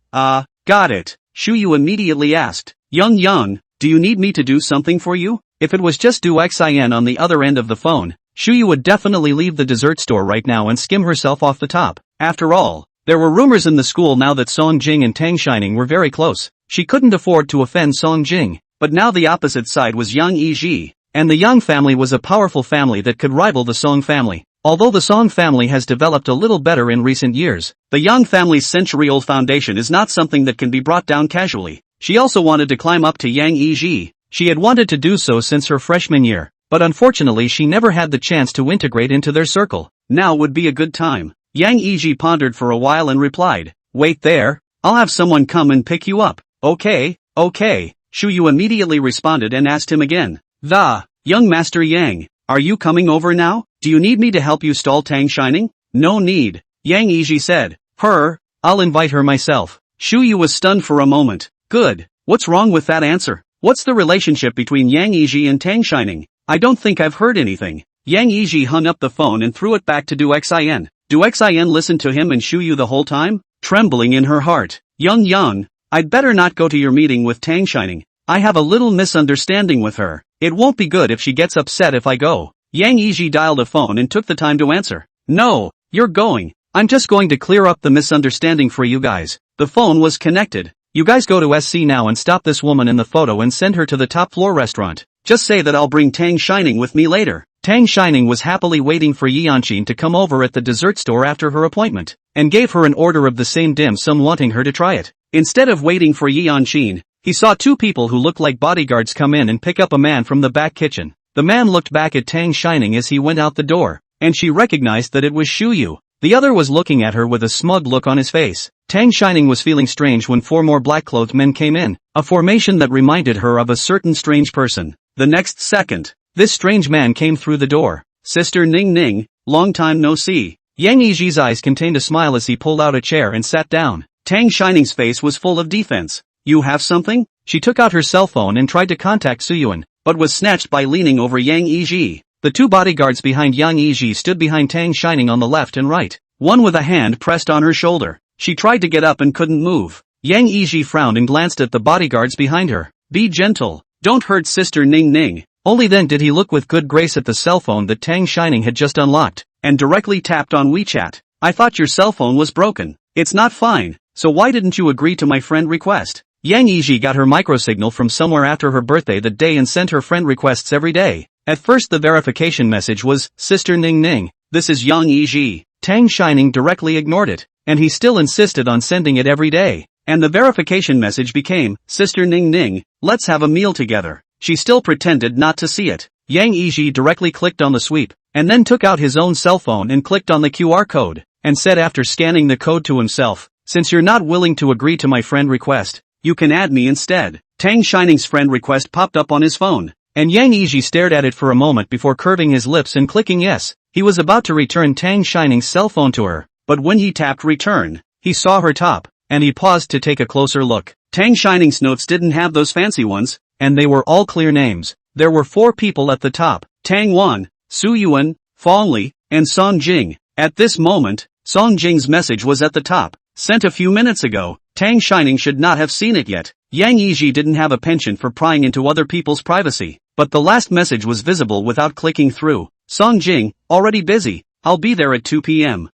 got it. Shu Yu immediately asked. Young, do you need me to do something for you? If it was just Du Xin on the other end of the phone, Shu Yu would definitely leave the dessert store right now and skim herself off the top. After all, there were rumors in the school now that Song Jing and Tang Shining were very close. She couldn't afford to offend Song Jing, but now the opposite side was Yang Yiji, and the Yang family was a powerful family that could rival the Song family. Although the Song family has developed a little better in recent years, the Yang family's century-old foundation is not something that can be brought down casually. She also wanted to climb up to Yang Yiji. She had wanted to do so since her freshman year, but unfortunately she never had the chance to integrate into their circle. Now would be a good time. Yang Yiji pondered for a while and replied, wait there, I'll have someone come and pick you up. Okay. Shu Yu immediately responded and asked him again. Young Master Yang, are you coming over now? Do you need me to help you stall Tang Shining? No need, Yang Yiji said. I'll invite her myself. Shu Yu was stunned for a moment. Good, what's wrong with that answer? What's the relationship between Yang Yiji and Tang Shining? I don't think I've heard anything. Yang Yiji hung up the phone and threw it back to Du Xin. Du Xin listened to him and Shu Yu the whole time, trembling in her heart. Young, I'd better not go to your meeting with Tang Shining. I have a little misunderstanding with her. It won't be good if she gets upset if I go. Yang Yiji dialed a phone and took the time to answer. No, you're going. I'm just going to clear up the misunderstanding for you guys. The phone was connected. You guys go to SC now and stop this woman in the photo and send her to the top floor restaurant. Just say that I'll bring Tang Shining with me later. Tang Shining was happily waiting for Yi Anqin to come over at the dessert store after her appointment, and gave her an order of the same dim sum wanting her to try it. Instead of waiting for Yi Anqin, he saw 2 people who looked like bodyguards come in and pick up a man from the back kitchen. The man looked back at Tang Shining as he went out the door, and she recognized that it was Shu Yu. The other was looking at her with a smug look on his face. Tang Shining was feeling strange when 4 more black-clothed men came in, a formation that reminded her of a certain strange person. The next second, this strange man came through the door. Sister Ning, long time no see. Yang Yiji's eyes contained a smile as he pulled out a chair and sat down. Tang Shining's face was full of defense. You have something? She took out her cell phone and tried to contact Suyuan, but was snatched by leaning over Yang Yiji. The 2 bodyguards behind Yang Yiji stood behind Tang Shining on the left and right, one with a hand pressed on her shoulder. She tried to get up and couldn't move. Yang Yiji frowned and glanced at the bodyguards behind her. Be gentle. Don't hurt Sister Ning. Only then did he look with good grace at the cell phone that Tang Shining had just unlocked, and directly tapped on WeChat. I thought your cell phone was broken. It's not fine, so why didn't you agree to my friend request? Yang Yiji got her microsignal from somewhere after her birthday that day and sent her friend requests every day. At first the verification message was, Sister Ning, this is Yang Yiji. Tang Shining directly ignored it, and he still insisted on sending it every day. And the verification message became, Sister Ning, let's have a meal together. She still pretended not to see it. Yang Yiji directly clicked on the sweep, and then took out his own cell phone and clicked on the QR code, and said after scanning the code to himself, since you're not willing to agree to my friend request, you can add me instead. Tang Shining's friend request popped up on his phone, and Yang Yiji stared at it for a moment before curving his lips and clicking yes. He was about to return Tang Shining's cell phone to her, but when he tapped return, he saw her top, and he paused to take a closer look. Tang Shining's notes didn't have those fancy ones, and they were all clear names. There were 4 people at the top, Tang Wan, Su Yuan, Fong Li, and Song Jing. At this moment, Song Jing's message was at the top, sent a few minutes ago. Tang Shining should not have seen it yet. Yang Yiji didn't have a penchant for prying into other people's privacy, but the last message was visible without clicking through. Song Jing, already busy. I'll be there at 2 p.m.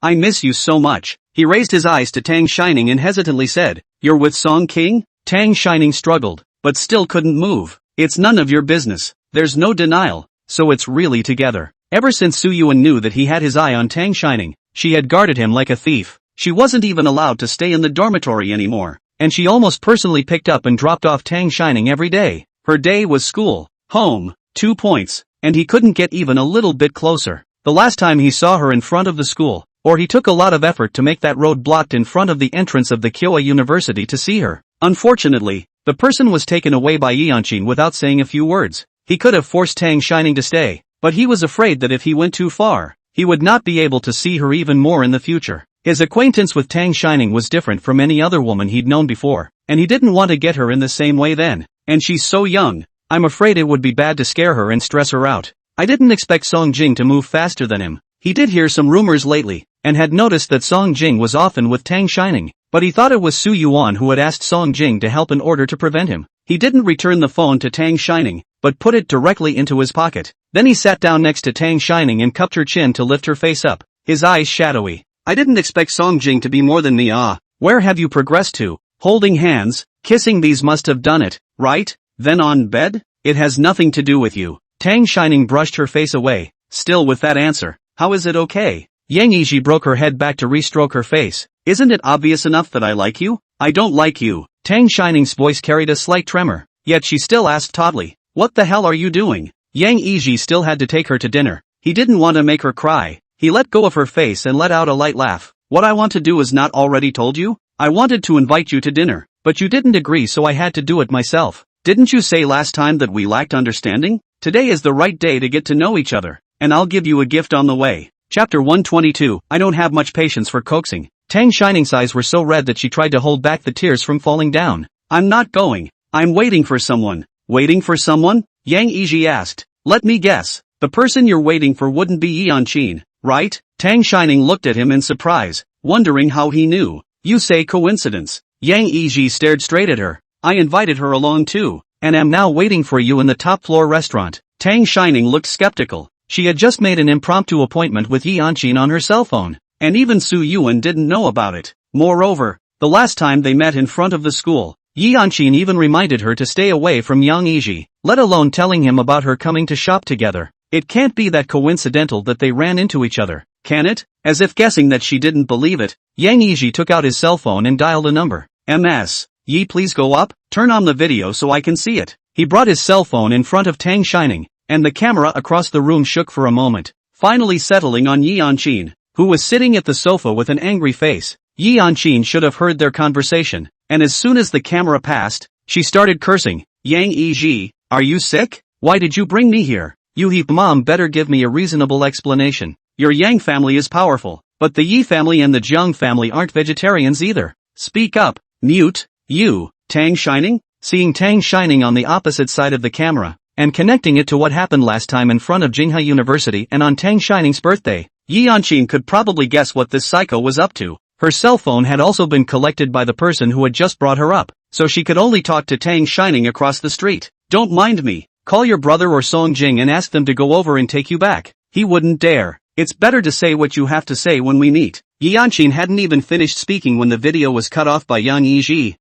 I miss you so much. He raised his eyes to Tang Shining and hesitantly said, You're with Song King? Tang Shining struggled, but still couldn't move. It's none of your business. There's no denial, so it's really together. Ever since Su Yuan knew that he had his eye on Tang Shining, she had guarded him like a thief. She wasn't even allowed to stay in the dormitory anymore, and she almost personally picked up and dropped off Tang Shining every day. Her day was school, home, 2 points, and he couldn't get even a little bit closer. The last time he saw her in front of the school, or he took a lot of effort to make that road blocked in front of the entrance of the Kyowa University to see her. Unfortunately, the person was taken away by Yi Anqin without saying a few words. He could have forced Tang Shining to stay, but he was afraid that if he went too far, he would not be able to see her even more in the future. His acquaintance with Tang Shining was different from any other woman he'd known before, and he didn't want to get her in the same way then. And she's so young. I'm afraid it would be bad to scare her and stress her out. I didn't expect Song Jing to move faster than him. He did hear some rumors lately, and had noticed that Song Jing was often with Tang Shining, but he thought it was Su Yuan who had asked Song Jing to help in order to prevent him. He didn't return the phone to Tang Shining, but put it directly into his pocket. Then he sat down next to Tang Shining and cupped her chin to lift her face up, his eyes shadowy. I didn't expect Song Jing to be more than me. Where have you progressed to? Holding hands, kissing, these must have done it, right? Then on bed? It has nothing to do with you. Tang Shining brushed her face away, still with that answer. How is it okay? Yang Yiji broke her head back to re-stroke her face. Isn't it obvious enough that I like you? I don't like you. Tang Shining's voice carried a slight tremor, yet she still asked tautly, what the hell are you doing? Yang Yiji still had to take her to dinner. He didn't want to make her cry. He let go of her face and let out a light laugh. What I want to do is not already told you? I wanted to invite you to dinner, but you didn't agree, so I had to do it myself. Didn't you say last time that we lacked understanding? Today is the right day to get to know each other, and I'll give you a gift on the way. Chapter 122. I don't have much patience for coaxing. Tang Shining's eyes were so red that she tried to hold back the tears from falling down. I'm not going. I'm waiting for someone. Waiting for someone? Yang Yiji asked. Let me guess. The person you're waiting for wouldn't be Yanchin, right? Tang Shining looked at him in surprise, wondering how he knew. You say coincidence. Yang Yiji stared straight at her. I invited her along too, and am now waiting for you in the top floor restaurant. Tang Shining looked skeptical. She had just made an impromptu appointment with Yanchin on her cell phone, and even Su Yuan didn't know about it. Moreover, the last time they met in front of the school, Yanchin even reminded her to stay away from Yang Yiji, let alone telling him about her coming to shop together. It can't be that coincidental that they ran into each other, can it? As if guessing that she didn't believe it, Yang Yiji took out his cell phone and dialed a number. MS. Yi, please go up, turn on the video so I can see it. He brought his cell phone in front of Tang Shining, and the camera across the room shook for a moment, finally settling on Yanchin, who was sitting at the sofa with an angry face. Yanchin should have heard their conversation, and as soon as the camera passed, she started cursing. Yang Yiji, are you sick? Why did you bring me here? You heap mom better give me a reasonable explanation. Your Yang family is powerful, but the Yi family and the Jiang family aren't vegetarians either. Speak up. Mute. You. Tang Shining? Seeing Tang Shining on the opposite side of the camera, and connecting it to what happened last time in front of Jinghai University and on Tang Shining's birthday, Yanchin could probably guess what this psycho was up to. Her cell phone had also been collected by the person who had just brought her up, so she could only talk to Tang Shining across the street. Don't mind me. Call your brother or Song Jing and ask them to go over and take you back. He wouldn't dare. It's better to say what you have to say when we meet. Yanchin hadn't even finished speaking when the video was cut off by Yang Yiji.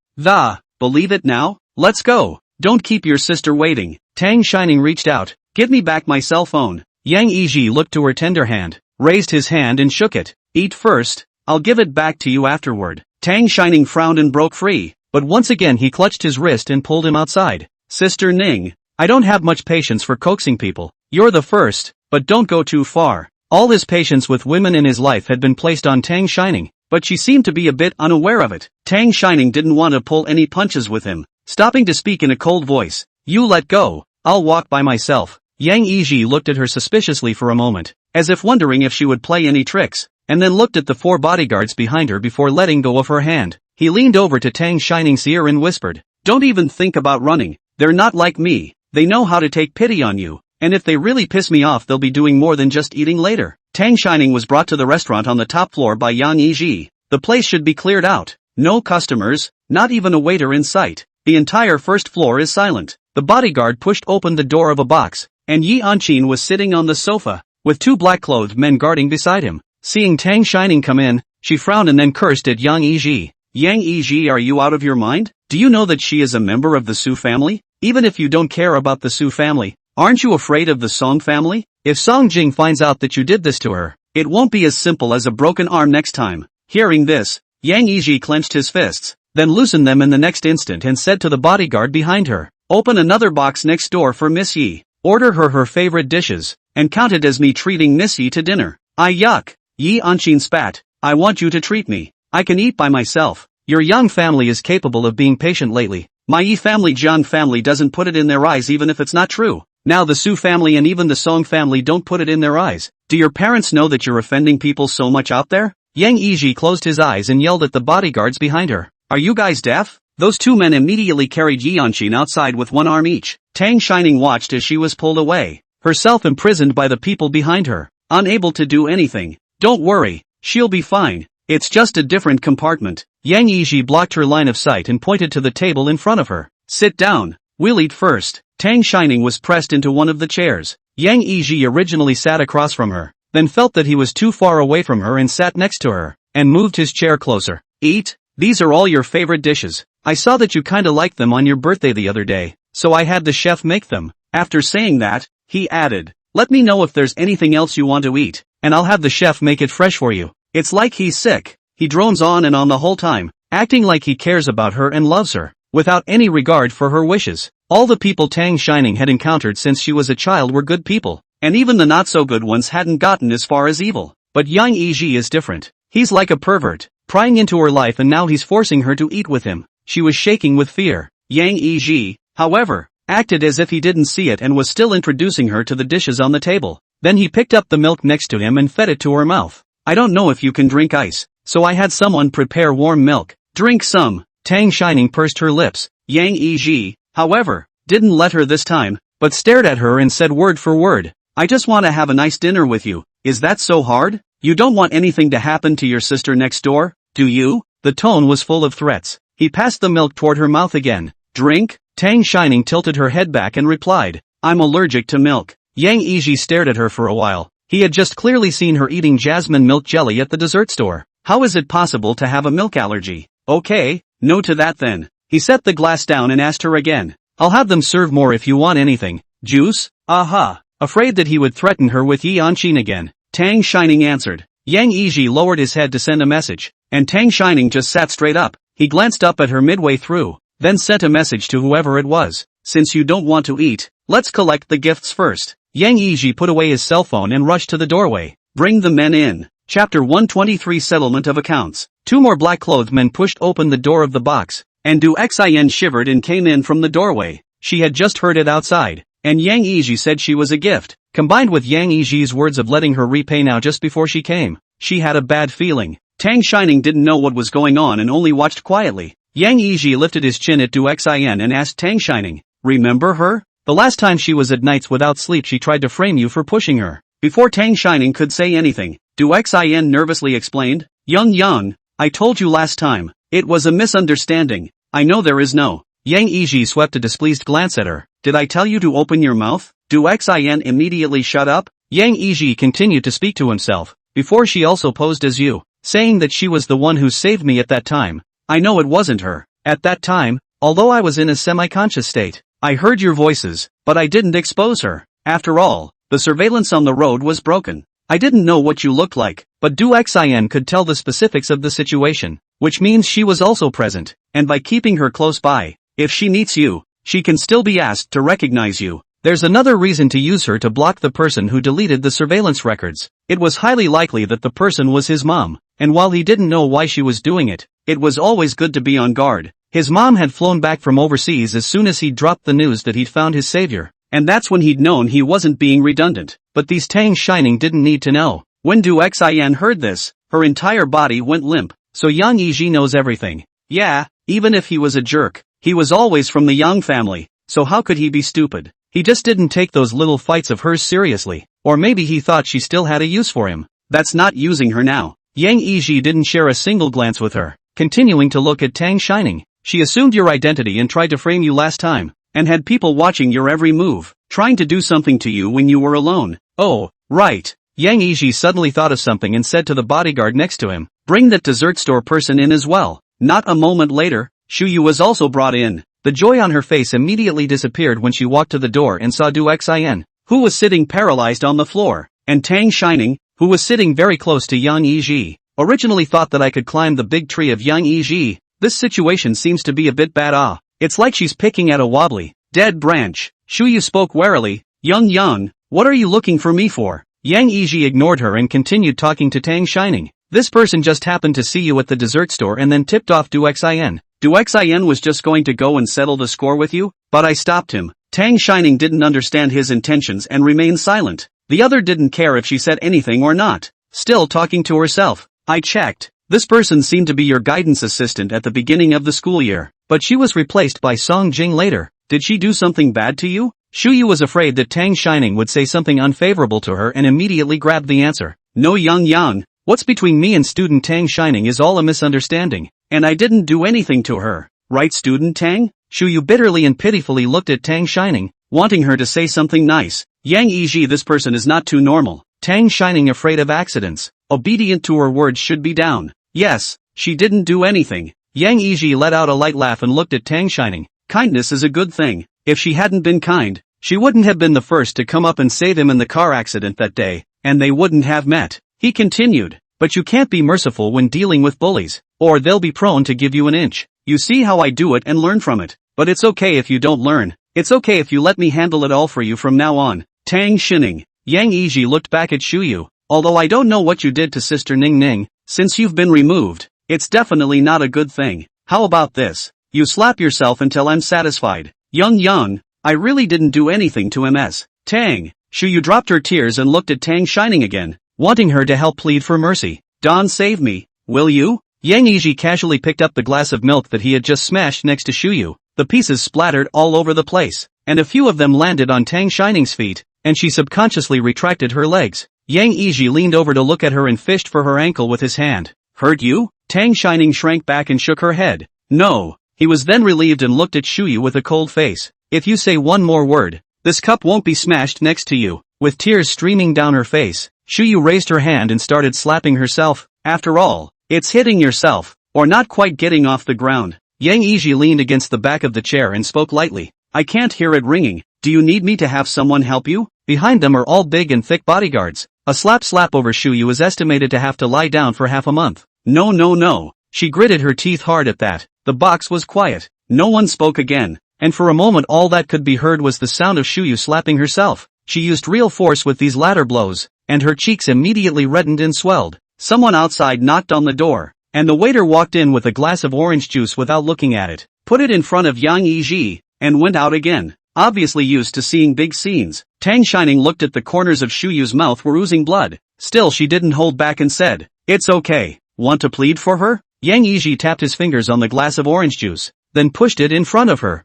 Believe it now? Let's go. Don't keep your sister waiting. Tang Shining reached out. Give me back my cell phone. Yang Yiji looked to her tender hand, raised his hand and shook it. Eat first. I'll give it back to you afterward. Tang Shining frowned and broke free, but once again he clutched his wrist and pulled him outside. Sister Ning, I don't have much patience for coaxing people. You're the first, but don't go too far. All his patience with women in his life had been placed on Tang Shining, but she seemed to be a bit unaware of it. Tang Shining didn't want to pull any punches with him, stopping to speak in a cold voice. You let go. I'll walk by myself. Yang Yiji looked at her suspiciously for a moment, as if wondering if she would play any tricks, and then looked at the 4 bodyguards behind her before letting go of her hand. He leaned over to Tang Shining's ear and whispered, don't even think about running. They're not like me. They know how to take pity on you, and if they really piss me off they'll be doing more than just eating later. Tang Shining was brought to the restaurant on the top floor by Yang Yiji. The place should be cleared out. No customers, not even a waiter in sight. The entire first floor is silent. The bodyguard pushed open the door of a box, and Yanchin was sitting on the sofa, with 2 black-clothed men guarding beside him. Seeing Tang Shining come in, she frowned and then cursed at Yang Yiji. Yang Yiji, are you out of your mind? Do you know that she is a member of the Su family? Even if you don't care about the Su family, aren't you afraid of the Song family? If Song Jing finds out that you did this to her, it won't be as simple as a broken arm next time. Hearing this, Yang Yiji clenched his fists, then loosened them in the next instant and said to the bodyguard behind her, open another box next door for Miss Yi. Order her favorite dishes, and count it as me treating Miss Yi to dinner. Yuck. Yanchin spat. I want you to treat me. I can eat by myself. Your Yang family is capable of being patient lately. My Yi family Jiang family doesn't put it in their eyes even if it's not true. Now the Su family and even the Song family don't put it in their eyes. Do your parents know that you're offending people so much out there? Yang Yiji closed his eyes and yelled at the bodyguards behind her. Are you guys deaf? Those two men immediately carried Yeonjin outside with one arm each. Tang Shining watched as she was pulled away, herself imprisoned by the people behind her, unable to do anything. Don't worry, she'll be fine. It's just a different compartment. Yang Yiji blocked her line of sight and pointed to the table in front of her. Sit down. We'll eat first. Tang Shining was pressed into one of the chairs. Yang Yiji originally sat across from her, then felt that he was too far away from her and sat next to her, and moved his chair closer. Eat? These are all your favorite dishes. I saw that you kinda liked them on your birthday the other day, so I had the chef make them. After saying that, he added, let me know if there's anything else you want to eat, and I'll have the chef make it fresh for you. It's like he's sick. He drones on and on the whole time, acting like he cares about her and loves her, without any regard for her wishes. All the people Tang Shining had encountered since she was a child were good people, and even the not-so-good ones hadn't gotten as far as evil. But Yang Yiji is different. He's like a pervert, prying into her life, and now he's forcing her to eat with him. She was shaking with fear. Yang Yiji, however, acted as if he didn't see it and was still introducing her to the dishes on the table. Then he picked up the milk next to him and fed it to her mouth. I don't know if you can drink ice, so I had someone prepare warm milk. Drink some. Tang Shining pursed her lips. Yang Yiji, however, didn't let her this time, but stared at her and said word for word, I just want to have a nice dinner with you. Is that so hard? You don't want anything to happen to your sister next door, do you? The tone was full of threats. He passed the milk toward her mouth again. Drink? Tang Shining tilted her head back and replied, I'm allergic to milk. Yang Yiji stared at her for a while. He had just clearly seen her eating jasmine milk jelly at the dessert store. How is it possible to have a milk allergy? Okay, no to that then. He set the glass down and asked her again. I'll have them serve more if you want anything. Juice? Aha. Afraid that he would threaten her with Yeonjin again, Tang Shining answered. Yang Yiji lowered his head to send a message, and Tang Shining just sat straight up. He glanced up at her midway through, then sent a message to whoever it was. Since you don't want to eat, let's collect the gifts first. Yang Yiji put away his cell phone and rushed to the doorway. Bring the men in. Chapter 123 Settlement of Accounts. Two more black-clothed men pushed open the door of the box, and Du Xin shivered and came in from the doorway. She had just heard it outside, and Yang Yiji said she was a gift. Combined with Yang Yiji's words of letting her repay now just before she came, she had a bad feeling. Tang Shining didn't know what was going on and only watched quietly. Yang Yiji lifted his chin at Du Xin and asked Tang Shining, remember her? The last time she was at nights without sleep she tried to frame you for pushing her. Before Tang Shining could say anything, Du Xin nervously explained, Young, I told you last time, it was a misunderstanding. I know there is no. Yang Yiji swept a displeased glance at her. Did I tell you to open your mouth? Du Xin immediately shut up. Yang Yiji continued to speak to himself, before she also posed as you, saying that she was the one who saved me at that time. I know it wasn't her. At that time, although I was in a semi-conscious state, I heard your voices, but I didn't expose her. After all, the surveillance on the road was broken. I didn't know what you looked like, but Du Xin could tell the specifics of the situation, which means she was also present, and by keeping her close by, if she meets you, she can still be asked to recognize you. There's another reason to use her to block the person who deleted the surveillance records. It was highly likely that the person was his mom, and while he didn't know why she was doing it, it was always good to be on guard. His mom had flown back from overseas as soon as he dropped the news that he'd found his savior, and that's when he'd known he wasn't being redundant. But these Tang Shining didn't need to know. When Du Xin heard this, her entire body went limp. So Yang Yiji knows everything. Yeah, even if he was a jerk, he was always from the Yang family, so how could he be stupid? He just didn't take those little fights of hers seriously, or maybe he thought she still had a use for him. That's not using her now. Yang Yiji didn't share a single glance with her, continuing to look at Tang Shining. She assumed your identity and tried to frame you last time, and had people watching your every move, trying to do something to you when you were alone. Oh, right. Yang Yiji suddenly thought of something and said to the bodyguard next to him, bring that dessert store person in as well. Not a moment later, Shuyu was also brought in. The joy on her face immediately disappeared when she walked to the door and saw Du Xin, who was sitting paralyzed on the floor, and Tang Shining, who was sitting very close to Yang Yiji. Originally thought that I could climb the big tree of Yang Yiji. This situation seems to be a bit bad. It's like she's picking at a wobbly, dead branch. Shuyu spoke warily. Young, what are you looking for me for? Yang Yiji ignored her and continued talking to Tang Shining. This person just happened to see you at the dessert store and then tipped off Du Xin. Du Xin was just going to go and settle the score with you, but I stopped him. Tang Shining didn't understand his intentions and remained silent. The other didn't care if she said anything or not. Still talking to herself. I checked. This person seemed to be your guidance assistant at the beginning of the school year, but she was replaced by Song Jing later. Did she do something bad to you? Shuyu was afraid that Tang Shining would say something unfavorable to her and immediately grabbed the answer. No, Yang. What's between me and student Tang Shining is all a misunderstanding, and I didn't do anything to her. Right, student Tang? Shuyu bitterly and pitifully looked at Tang Shining, wanting her to say something nice. Yang Yiji, this person is not too normal. Tang Shining, afraid of accidents, obedient to her words, should be down. Yes, she didn't do anything. Yang Yiji let out a light laugh and looked at Tang Shining. Kindness is a good thing. If she hadn't been kind, she wouldn't have been the first to come up and save him in the car accident that day, and they wouldn't have met. He continued, but you can't be merciful when dealing with bullies, or they'll be prone to give you an inch. You see how I do it and learn from it. But it's okay if you don't learn. It's okay if you let me handle it all for you from now on. Tang Shining. Yang Yiji looked back at Shuyu. Although I don't know what you did to Sister Ning Ning, since you've been removed, it's definitely not a good thing. How about this? You slap yourself until I'm satisfied. Young, I really didn't do anything to MS. Tang. Shuyu dropped her tears and looked at Tang Shining again, wanting her to help plead for mercy. Don, save me, will you? Yang Yiji casually picked up the glass of milk that he had just smashed next to Shuyu. The pieces splattered all over the place, and a few of them landed on Tang Shining's feet, and she subconsciously retracted her legs. Yang Yiji leaned over to look at her and fished for her ankle with his hand. Hurt you? Tang Shining shrank back and shook her head. No. He was then relieved and looked at Shuyu with a cold face. If you say one more word, this cup won't be smashed next to you. With tears streaming down her face, Shuyu raised her hand and started slapping herself. After all, it's hitting yourself, or not quite getting off the ground. Yang Yiji leaned against the back of the chair and spoke lightly. I can't hear it ringing. Do you need me to have someone help you? Behind them are all big and thick bodyguards. A slap over Shuyu is estimated to have to lie down for half a month. No. She gritted her teeth hard at that. The box was quiet. No one spoke again, and for a moment all that could be heard was the sound of Shuyu slapping herself. She used real force with these latter blows, and her cheeks immediately reddened and swelled. Someone outside knocked on the door, and the waiter walked in with a glass of orange juice without looking at it, put it in front of Yang Yiji, and went out again. Obviously used to seeing big scenes, Tang Shining looked at the corners of Shuyu's mouth were oozing blood. Still she didn't hold back and said, It's okay. Want to plead for her? Yang Yiji tapped his fingers on the glass of orange juice, then pushed it in front of her.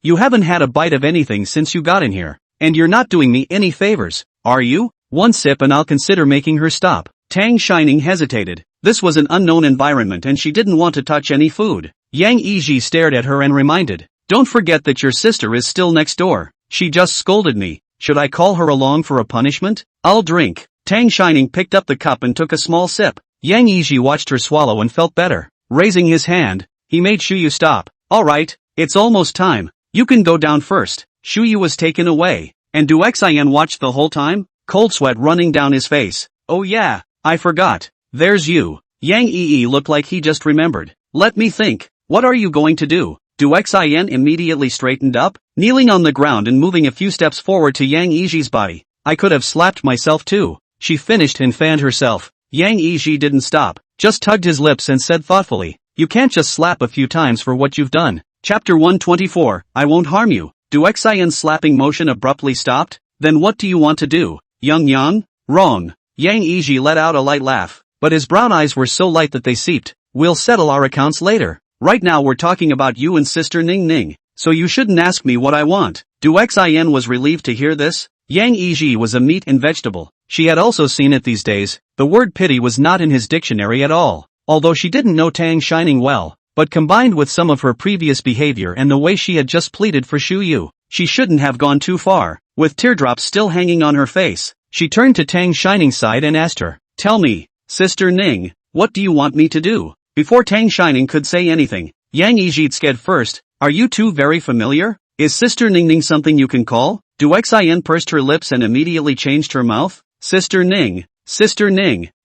You haven't had a bite of anything since you got in here, and you're not doing me any favors, are you? One sip and I'll consider making her stop. Tang Shining hesitated. This was an unknown environment and she didn't want to touch any food. Yang Yiji stared at her and reminded, Don't forget that your sister is still next door. She just scolded me. Should I call her along for a punishment? I'll drink. Tang Shining picked up the cup and took a small sip. Yang Yiji watched her swallow and felt better. Raising his hand, he made Shuyu stop. Alright, it's almost time. You can go down first. Shuyu was taken away. And do Xin watch the whole time? Cold sweat running down his face. Oh yeah, I forgot. There's you. Yang Yi looked like he just remembered. Let me think. What are you going to do? Do Xin immediately straightened up, kneeling on the ground and moving a few steps forward to Yang Yiji's body. I could have slapped myself too. She finished and fanned herself. Yang Yiji didn't stop, just tugged his lips and said thoughtfully, You can't just slap a few times for what you've done. Chapter 124, I won't harm you. Do Xion's slapping motion abruptly stopped? Then what do you want to do? Yang? Wrong. Yang Yiji let out a light laugh, but his brown eyes were so light that they seeped. We'll settle our accounts later. Right now we're talking about you and Sister Ning Ning, so you shouldn't ask me what I want. Do Xin was relieved to hear this? Yang Yiji was a meat and vegetable. She had also seen it these days. The word pity was not in his dictionary at all. Although she didn't know Tang Shining well, but combined with some of her previous behavior and the way she had just pleaded for Shuyu, she shouldn't have gone too far. With teardrops still hanging on her face, she turned to Tang Shining's side and asked her, Tell me, Sister Ning, what do you want me to do? Before Tang Shining could say anything, Yang Yiji said first, Are you two very familiar? Is Sister Ning Ning something you can call? Do Xin pursed her lips and immediately changed her mouth? Sister Ning,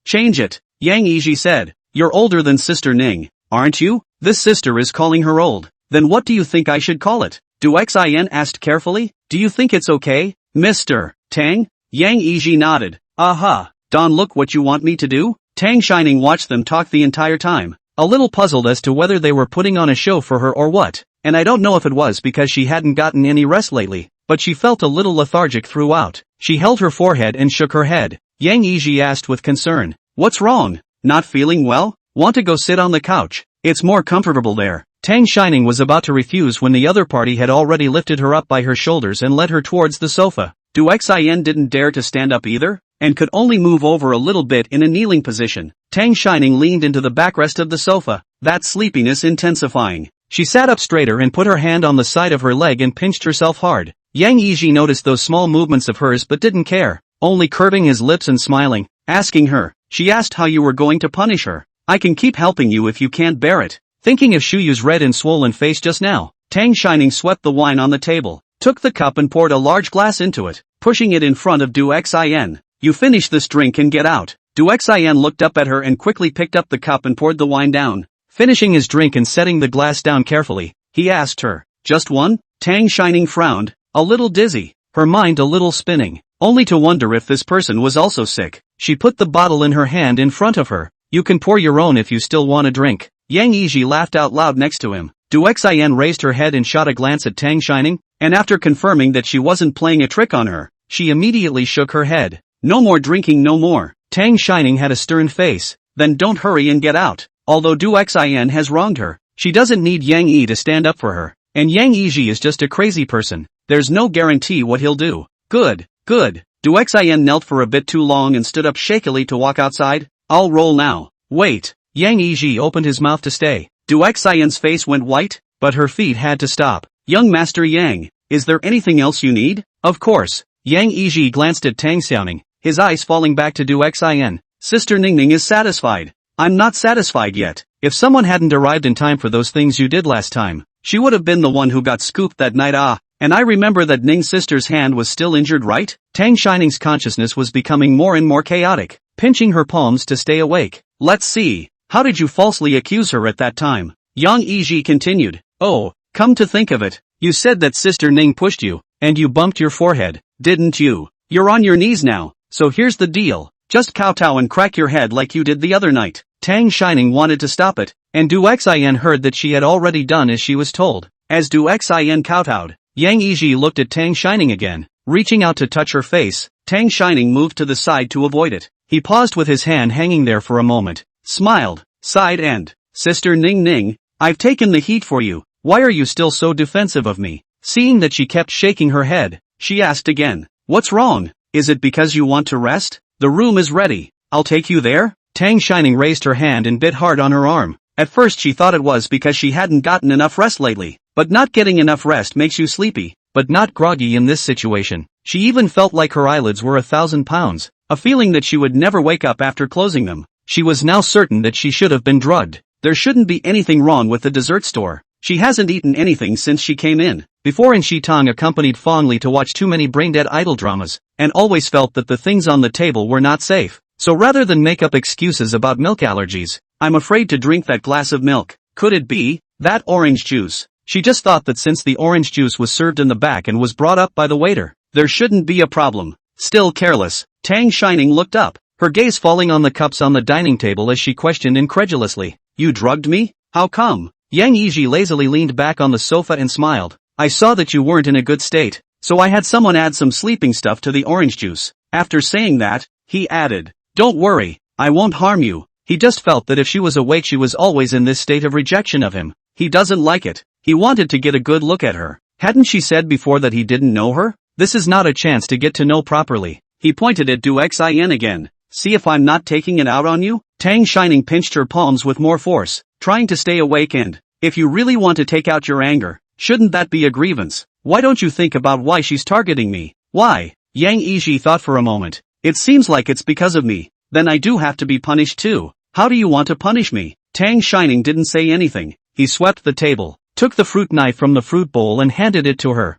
change it. Yang Yiji said, You're older than Sister Ning, aren't you? This sister is calling her old. Then what do you think I should call it? Do Xin asked carefully. Do you think it's okay, Mr. Tang? Yang Yiji nodded. Aha. Don, look what you want me to do? Tang Shining watched them talk the entire time, a little puzzled as to whether they were putting on a show for her or what, and I don't know if it was because she hadn't gotten any rest lately, but she felt a little lethargic throughout. She held her forehead and shook her head. Yang Yiji asked with concern, What's wrong? Not feeling well? Want to go sit on the couch? It's more comfortable there. Tang Shining was about to refuse when the other party had already lifted her up by her shoulders and led her towards the sofa. Du Xin didn't dare to stand up either, and could only move over a little bit in a kneeling position. Tang Shining leaned into the backrest of the sofa, that sleepiness intensifying. She sat up straighter and put her hand on the side of her leg and pinched herself hard. Yang Yiji noticed those small movements of hers but didn't care, only curving his lips and smiling, asking her. She asked how you were going to punish her. I can keep helping you if you can't bear it. Thinking of Shuyu's red and swollen face just now, Tang Shining swept the wine on the table, took the cup and poured a large glass into it, pushing it in front of Du Xin. You finish this drink and get out. Du Xin looked up at her and quickly picked up the cup and poured the wine down. Finishing his drink and setting the glass down carefully, he asked her, just one? Tang Shining frowned, a little dizzy, her mind a little spinning, only to wonder if this person was also sick. She put the bottle in her hand in front of her. You can pour your own if you still want a drink. Yang Yiji laughed out loud next to him. Du Xin raised her head and shot a glance at Tang Shining, and after confirming that she wasn't playing a trick on her, she immediately shook her head. No more drinking, no more. Tang Shining had a stern face. Then don't hurry and get out. Although Du Xin has wronged her, she doesn't need Yang Yi to stand up for her, and Yang Yiji is just a crazy person. There's no guarantee what he'll do. Good, good. Du Xin knelt for a bit too long and stood up shakily to walk outside. I'll roll now. Wait. Yang Yiji opened his mouth to stay. Du Xion's face went white, but her feet had to stop. Young Master Yang, is there anything else you need? Of course. Yang Yiji glanced at Tang Xiaoning, his eyes falling back to Du Xin. Sister Ningning is satisfied. I'm not satisfied yet. If someone hadn't arrived in time for those things you did last time, she would have been the one who got scooped that night. And I remember that Ning's sister's hand was still injured, right? Tang Shining's consciousness was becoming more and more chaotic, pinching her palms to stay awake. Let's see. How did you falsely accuse her at that time? Yang Yiji continued. Oh, come to think of it, you said that Sister Ning pushed you, and you bumped your forehead, didn't you? You're on your knees now, so here's the deal. Just kowtow and crack your head like you did the other night. Tang Shining wanted to stop it, and Du Xin heard that she had already done as she was told. As Du Xin kowtowed, Yang Yiji looked at Tang Shining again, reaching out to touch her face. Tang Shining moved to the side to avoid it. He paused with his hand hanging there for a moment, smiled, sighed and, Sister Ning Ning, I've taken the heat for you, why are you still so defensive of me? Seeing that she kept shaking her head, she asked again, what's wrong? Is it because you want to rest? The room is ready, I'll take you there? Tang Shining raised her hand and bit hard on her arm. At first she thought it was because she hadn't gotten enough rest lately, but not getting enough rest makes you sleepy, but not groggy in this situation. She even felt like her eyelids were 1,000 pounds, a feeling that she would never wake up after closing them. She was now certain that she should have been drugged. There shouldn't be anything wrong with the dessert store. She hasn't eaten anything since she came in. Before and Tong accompanied Fong Li to watch too many brain-dead idol dramas, and always felt that the things on the table were not safe. So rather than make up excuses about milk allergies, I'm afraid to drink that glass of milk. Could it be that orange juice? She just thought that since the orange juice was served in the back and was brought up by the waiter, there shouldn't be a problem. Still careless, Tang Shining looked up, her gaze falling on the cups on the dining table as she questioned incredulously. You drugged me? How come? Yang Yiji lazily leaned back on the sofa and smiled. I saw that you weren't in a good state, so I had someone add some sleeping stuff to the orange juice. After saying that, he added, don't worry, I won't harm you. He just felt that if she was awake she was always in this state of rejection of him. He doesn't like it. He wanted to get a good look at her. Hadn't she said before that he didn't know her? This is not a chance to get to know properly. He pointed at Du Xin again. See if I'm not taking it out on you? Tang Shining pinched her palms with more force, trying to stay awake and, if you really want to take out your anger, shouldn't that be a grievance? Why don't you think about why she's targeting me? Why? Yang Yiji thought for a moment. It seems like it's because of me. Then I do have to be punished too. How do you want to punish me? Tang Shining didn't say anything. He swept the table, took the fruit knife from the fruit bowl and handed it to her.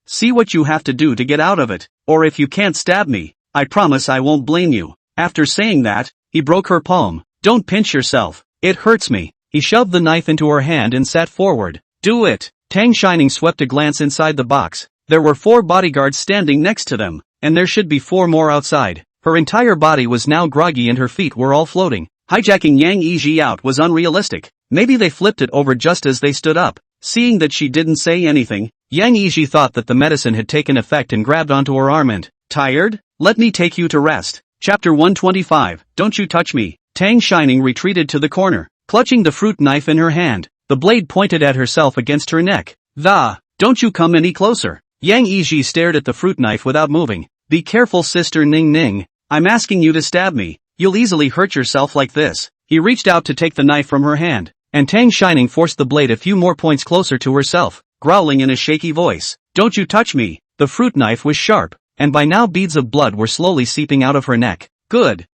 See what you have to do to get out of it, or if you can't stab me, I promise I won't blame you. After saying that, he broke her palm. Don't pinch yourself, it hurts me. He shoved the knife into her hand and sat forward. Do it. Tang Shining swept a glance inside the box. There were 4 bodyguards standing next to them, and there should be 4 more outside. Her entire body was now groggy and her feet were all floating. Hijacking Yang Yiji out was unrealistic. Maybe they flipped it over just as they stood up. Seeing that she didn't say anything, Yang Yiji thought that the medicine had taken effect and grabbed onto her arm and, tired? Let me take you to rest. Chapter 125, Don't You Touch Me. Tang Shining retreated to the corner, clutching the fruit knife in her hand, the blade pointed at herself against her neck. Don't you come any closer. Yang Yiji stared at the fruit knife without moving. Be careful, Sister Ning Ning. I'm asking you to stab me. You'll easily hurt yourself like this. He reached out to take the knife from her hand, and Tang Shining forced the blade a few more points closer to herself, growling in a shaky voice. Don't you touch me. The fruit knife was sharp, and by now beads of blood were slowly seeping out of her neck. Good.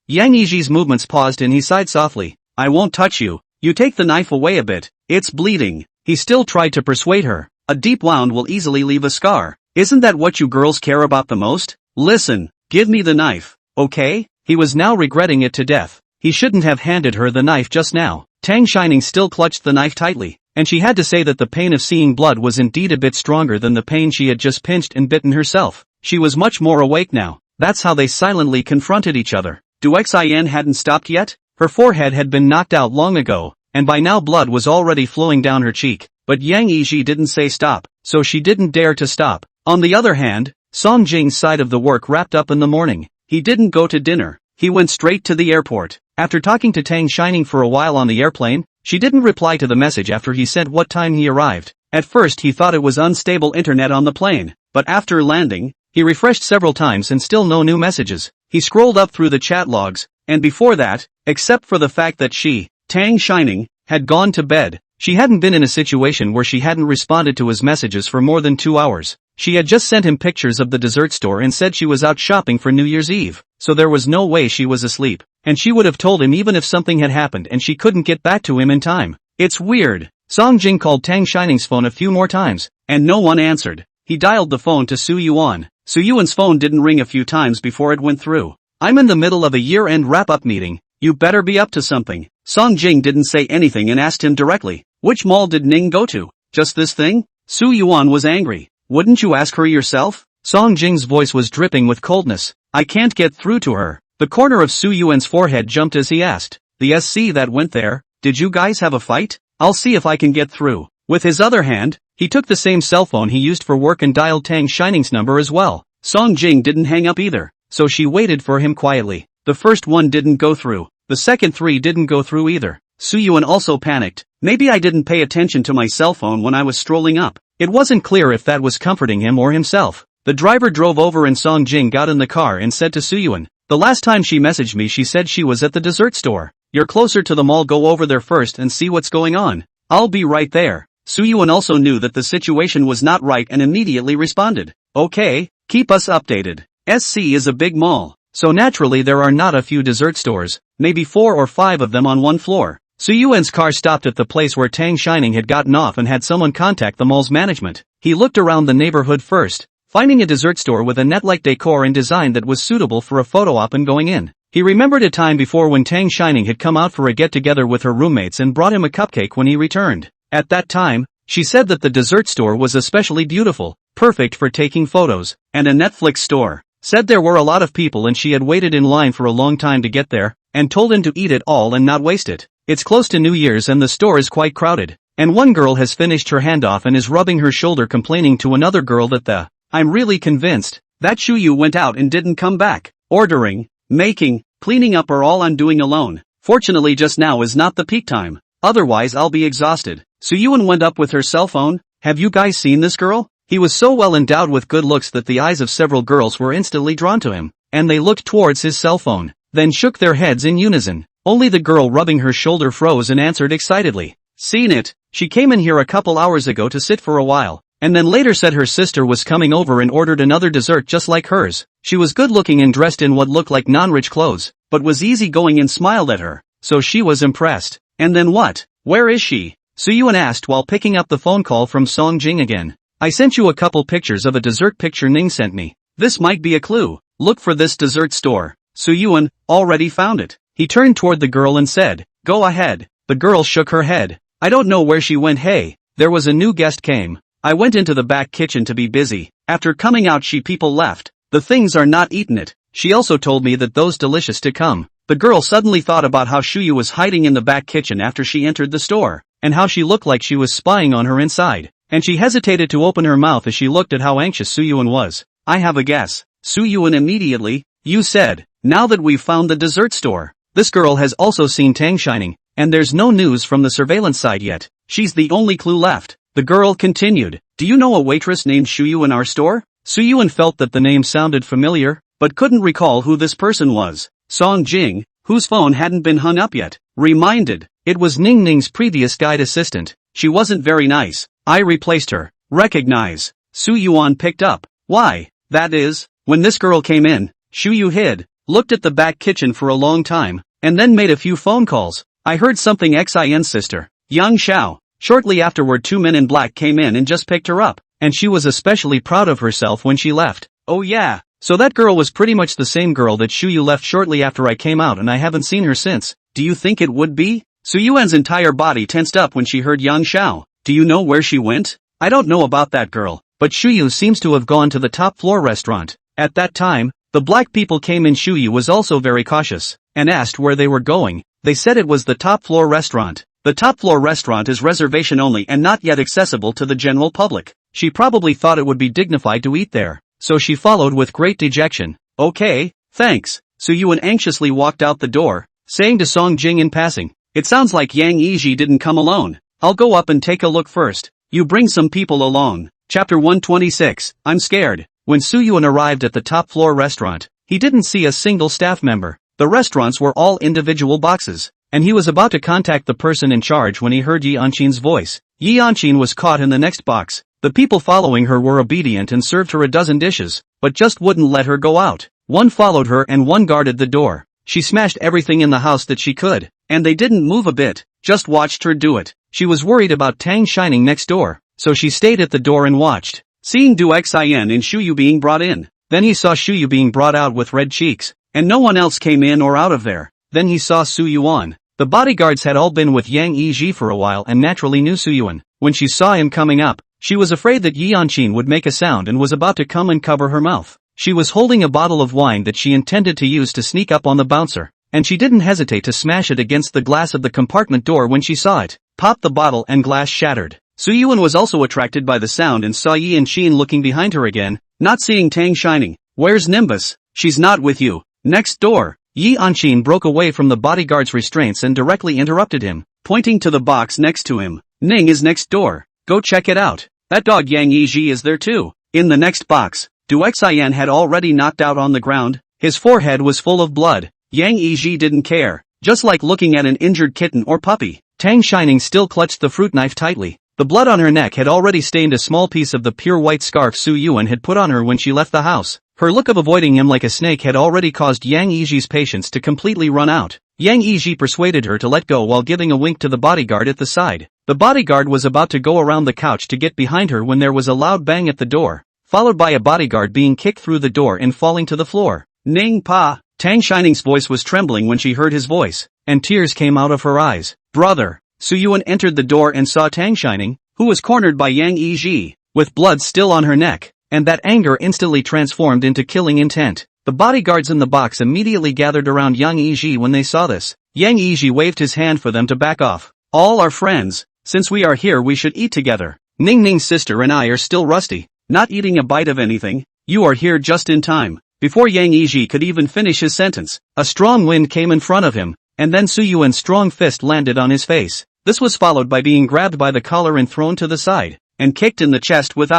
Yang Yiji's movements paused and he sighed softly. I won't touch you. You take the knife away a bit. It's bleeding. He still tried to persuade her. A deep wound will easily leave a scar. Isn't that what you girls care about the most? Listen, give me the knife, okay? He was now regretting it to death. He shouldn't have handed her the knife just now. Tang Shining still clutched the knife tightly, and she had to say that the pain of seeing blood was indeed a bit stronger than the pain she had just pinched and bitten herself. She was much more awake now. That's how they silently confronted each other. Xin hadn't stopped yet? Her forehead had been knocked out long ago, and by now blood was already flowing down her cheek. But Yang Yiji didn't say stop, so she didn't dare to stop. On the other hand, Song Jing's side of the work wrapped up in the morning. He didn't go to dinner. He went straight to the airport. After talking to Tang Shining for a while on the airplane, she didn't reply to the message after he said what time he arrived. At first he thought it was unstable internet on the plane, but after landing, he refreshed several times and still no new messages. He scrolled up through the chat logs, and before that, except for the fact that she, Tang Shining, had gone to bed, she hadn't been in a situation where she hadn't responded to his messages for more than 2 hours. She had just sent him pictures of the dessert store and said she was out shopping for New Year's Eve, so there was no way she was asleep, and she would have told him even if something had happened and she couldn't get back to him in time. It's weird. Song Jing called Tang Shining's phone a few more times, and no one answered. He dialed the phone to Su Yuan. Su Yuan's phone didn't ring a few times before it went through. I'm in the middle of a year-end wrap-up meeting. You better be up to something. Song Jing didn't say anything and asked him directly. Which mall did Ning go to? Just this thing? Su Yuan was angry. Wouldn't you ask her yourself? Song Jing's voice was dripping with coldness. I can't get through to her. The corner of Su Yuan's forehead jumped as he asked. The SC that went there, did you guys have a fight? I'll see if I can get through. With his other hand, he took the same cell phone he used for work and dialed Tang Shining's number as well. Song Jing didn't hang up either, so she waited for him quietly. The first one didn't go through. The second 3 didn't go through either. Su Yuan also panicked. Maybe I didn't pay attention to my cell phone when I was strolling up. It wasn't clear if that was comforting him or himself. The driver drove over and Song Jing got in the car and said to Su Yuan, the last time she messaged me she said she was at the dessert store. You're closer to the mall, go over there first and see what's going on. I'll be right there. Su Yuan also knew that the situation was not right and immediately responded. Okay, keep us updated. SC is a big mall, so naturally there are not a few dessert stores, maybe 4 or 5 of them on one floor. Su Yuan's car stopped at the place where Tang Shining had gotten off and had someone contact the mall's management. He looked around the neighborhood first, finding a dessert store with a net-like decor and design that was suitable for a photo op and going in. He remembered a time before when Tang Shining had come out for a get-together with her roommates and brought him a cupcake when he returned. At that time, she said that the dessert store was especially beautiful, perfect for taking photos, and a Netflix store. Said there were a lot of people and she had waited in line for a long time to get there, and told him to eat it all and not waste it. It's close to New Year's and the store is quite crowded, and one girl has finished her handoff and is rubbing her shoulder complaining to another girl that I'm really convinced that Shuyu went out and didn't come back. Ordering, making, cleaning up are all I'm doing alone. Fortunately just now is not the peak time, otherwise I'll be exhausted. Su Yuan went up with her cell phone. Have you guys seen this girl? He was so well endowed with good looks that the eyes of several girls were instantly drawn to him, and they looked towards his cell phone, then shook their heads in unison. Only the girl rubbing her shoulder froze and answered excitedly. Seen it. She came in here a couple hours ago to sit for a while, and then later said her sister was coming over and ordered another dessert just like hers. She was good looking and dressed in what looked like non-rich clothes, but was easygoing and smiled at her, so she was impressed. And then what? Where is she? Su Yuan asked while picking up the phone call from Song Jing again. I sent you a couple pictures of a dessert picture Ning sent me. This might be a clue. Look for this dessert store. Su Yuan already found it. He turned toward the girl and said, go ahead. The girl shook her head. I don't know where she went. Hey, there was a new guest came. I went into the back kitchen to be busy. After coming out people left. The things are not eaten it. She also told me that those delicious to come. The girl suddenly thought about how Shuyu was hiding in the back kitchen after she entered the store, and how she looked like she was spying on her inside. And she hesitated to open her mouth as she looked at how anxious Su Yuan was. I have a guess. Su Yuan immediately, you said, now that we've found the dessert store, This girl has also seen Tang Shining, and there's no news from the surveillance side yet. She's the only clue left. The girl continued. Do you know a waitress named Shuyu in our store? Suyuan felt that the name sounded familiar, but couldn't recall who this person was. Song Jing, whose phone hadn't been hung up yet, reminded. It was Ning Ning's previous guide assistant. She wasn't very nice. I replaced her. Recognize. Su Yuan picked up. Why? That is, when this girl came in, Shuyu hid, looked at the back kitchen for a long time, and then made a few phone calls. I heard something XIN's sister, Yang Xiao. Shortly afterward 2 men in black came in and just picked her up, and she was especially proud of herself when she left. Oh yeah, so that girl was pretty much the same girl that Shuyu left shortly after I came out and I haven't seen her since. Do you think it would be? Su Yuan's entire body tensed up when she heard Yang Xiao. Do you know where she went? I don't know about that girl, but Shuyu seems to have gone to the top floor restaurant. At that time, the black people came in. Shuyu was also very cautious, and asked where they were going. They said it was the top floor restaurant. The top floor restaurant is reservation only and not yet accessible to the general public. She probably thought it would be dignified to eat there, so she followed with great dejection. Okay, thanks. Su Yuan anxiously walked out the door, saying to Song Jing in passing, it sounds like Yang Yiji didn't come alone. I'll go up and take a look first. You bring some people along. Chapter 126, I'm scared. When Su Yuan arrived at the top floor restaurant, he didn't see a single staff member. The restaurants were all individual boxes, and he was about to contact the person in charge when he heard Yi Anqin's voice. Yi Anqin was caught in the next box. The people following her were obedient and served her a dozen dishes, but just wouldn't let her go out. One followed her and one guarded the door. She smashed everything in the house that she could, and they didn't move a bit, just watched her do it. She was worried about Tang Shining next door, so she stayed at the door and watched. Seeing Du Xin and Shuyu being brought in, then he saw Shuyu being brought out with red cheeks, and no one else came in or out of there. Then he saw Su Yuan. The bodyguards had all been with Yang Yiji for a while and naturally knew Su Yuan. When she saw him coming up, she was afraid that Yi Anqin would make a sound and was about to come and cover her mouth. She was holding a bottle of wine that she intended to use to sneak up on the bouncer, and she didn't hesitate to smash it against the glass of the compartment door when she saw it. Pop the bottle and glass shattered. Su Yuan was also attracted by the sound and saw Yi Anqin looking behind her again, not seeing Tang Shining. Where's Nimbus? She's not with you. Next door. Yi Anqin broke away from the bodyguard's restraints and directly interrupted him, pointing to the box next to him. Ning is next door. Go check it out. That dog Yang Yiji is there too. In the next box, Du Xian had already knocked out on the ground. His forehead was full of blood. Yang Yiji didn't care, just like looking at an injured kitten or puppy. Tang Shining still clutched the fruit knife tightly. The blood on her neck had already stained a small piece of the pure white scarf Su Yuan had put on her when she left the house. Her look of avoiding him like a snake had already caused Yang Yiji's patience to completely run out. Yang Yiji persuaded her to let go while giving a wink to the bodyguard at the side. The bodyguard was about to go around the couch to get behind her when there was a loud bang at the door, followed by a bodyguard being kicked through the door and falling to the floor. Ning Pa! Tang Shining's voice was trembling when she heard his voice, and tears came out of her eyes. Brother! Su Yuan entered the door and saw Tang Shining, who was cornered by Yang Yiji, with blood still on her neck, and that anger instantly transformed into killing intent. The bodyguards in the box immediately gathered around Yang Yiji when they saw this. Yang Yiji waved his hand for them to back off. All are friends. Since we are here we should eat together. Ning Ning's sister and I are still rusty, not eating a bite of anything. You are here just in time. Before Yang Yiji could even finish his sentence, a strong wind came in front of him, and then Su Yuan's strong fist landed on his face. This was followed by being grabbed by the collar and thrown to the side, and kicked in the chest with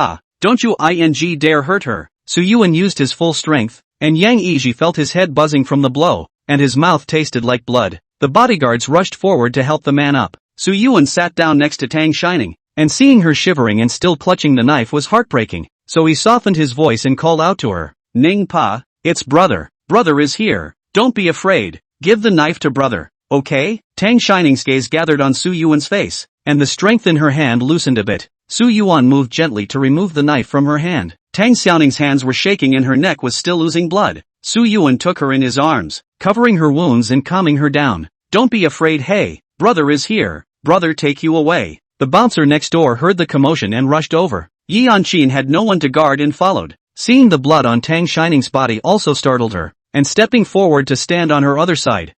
don't you dare hurt her. Su Yuan used his full strength, and Yang Yiji felt his head buzzing from the blow, and his mouth tasted like blood. The bodyguards rushed forward to help the man up. Su Yuan sat down next to Tang Shining, and seeing her shivering and still clutching the knife was heartbreaking, so he softened his voice and called out to her. Ning Pa, it's brother. Brother is here. Don't be afraid. Give the knife to brother, okay? Tang Shining's gaze gathered on Su Yuan's face, and the strength in her hand loosened a bit. Su Yuan moved gently to remove the knife from her hand. Tang Xiaoning's hands were shaking and her neck was still oozing blood. Su Yuan took her in his arms, covering her wounds and calming her down. Don't be afraid, hey, brother is here. Brother, take you away. The bouncer next door heard the commotion and rushed over. Yi Anqin had no one to guard and followed. Seeing the blood on Tang Shining's body also startled her, and stepping forward to stand on her other side.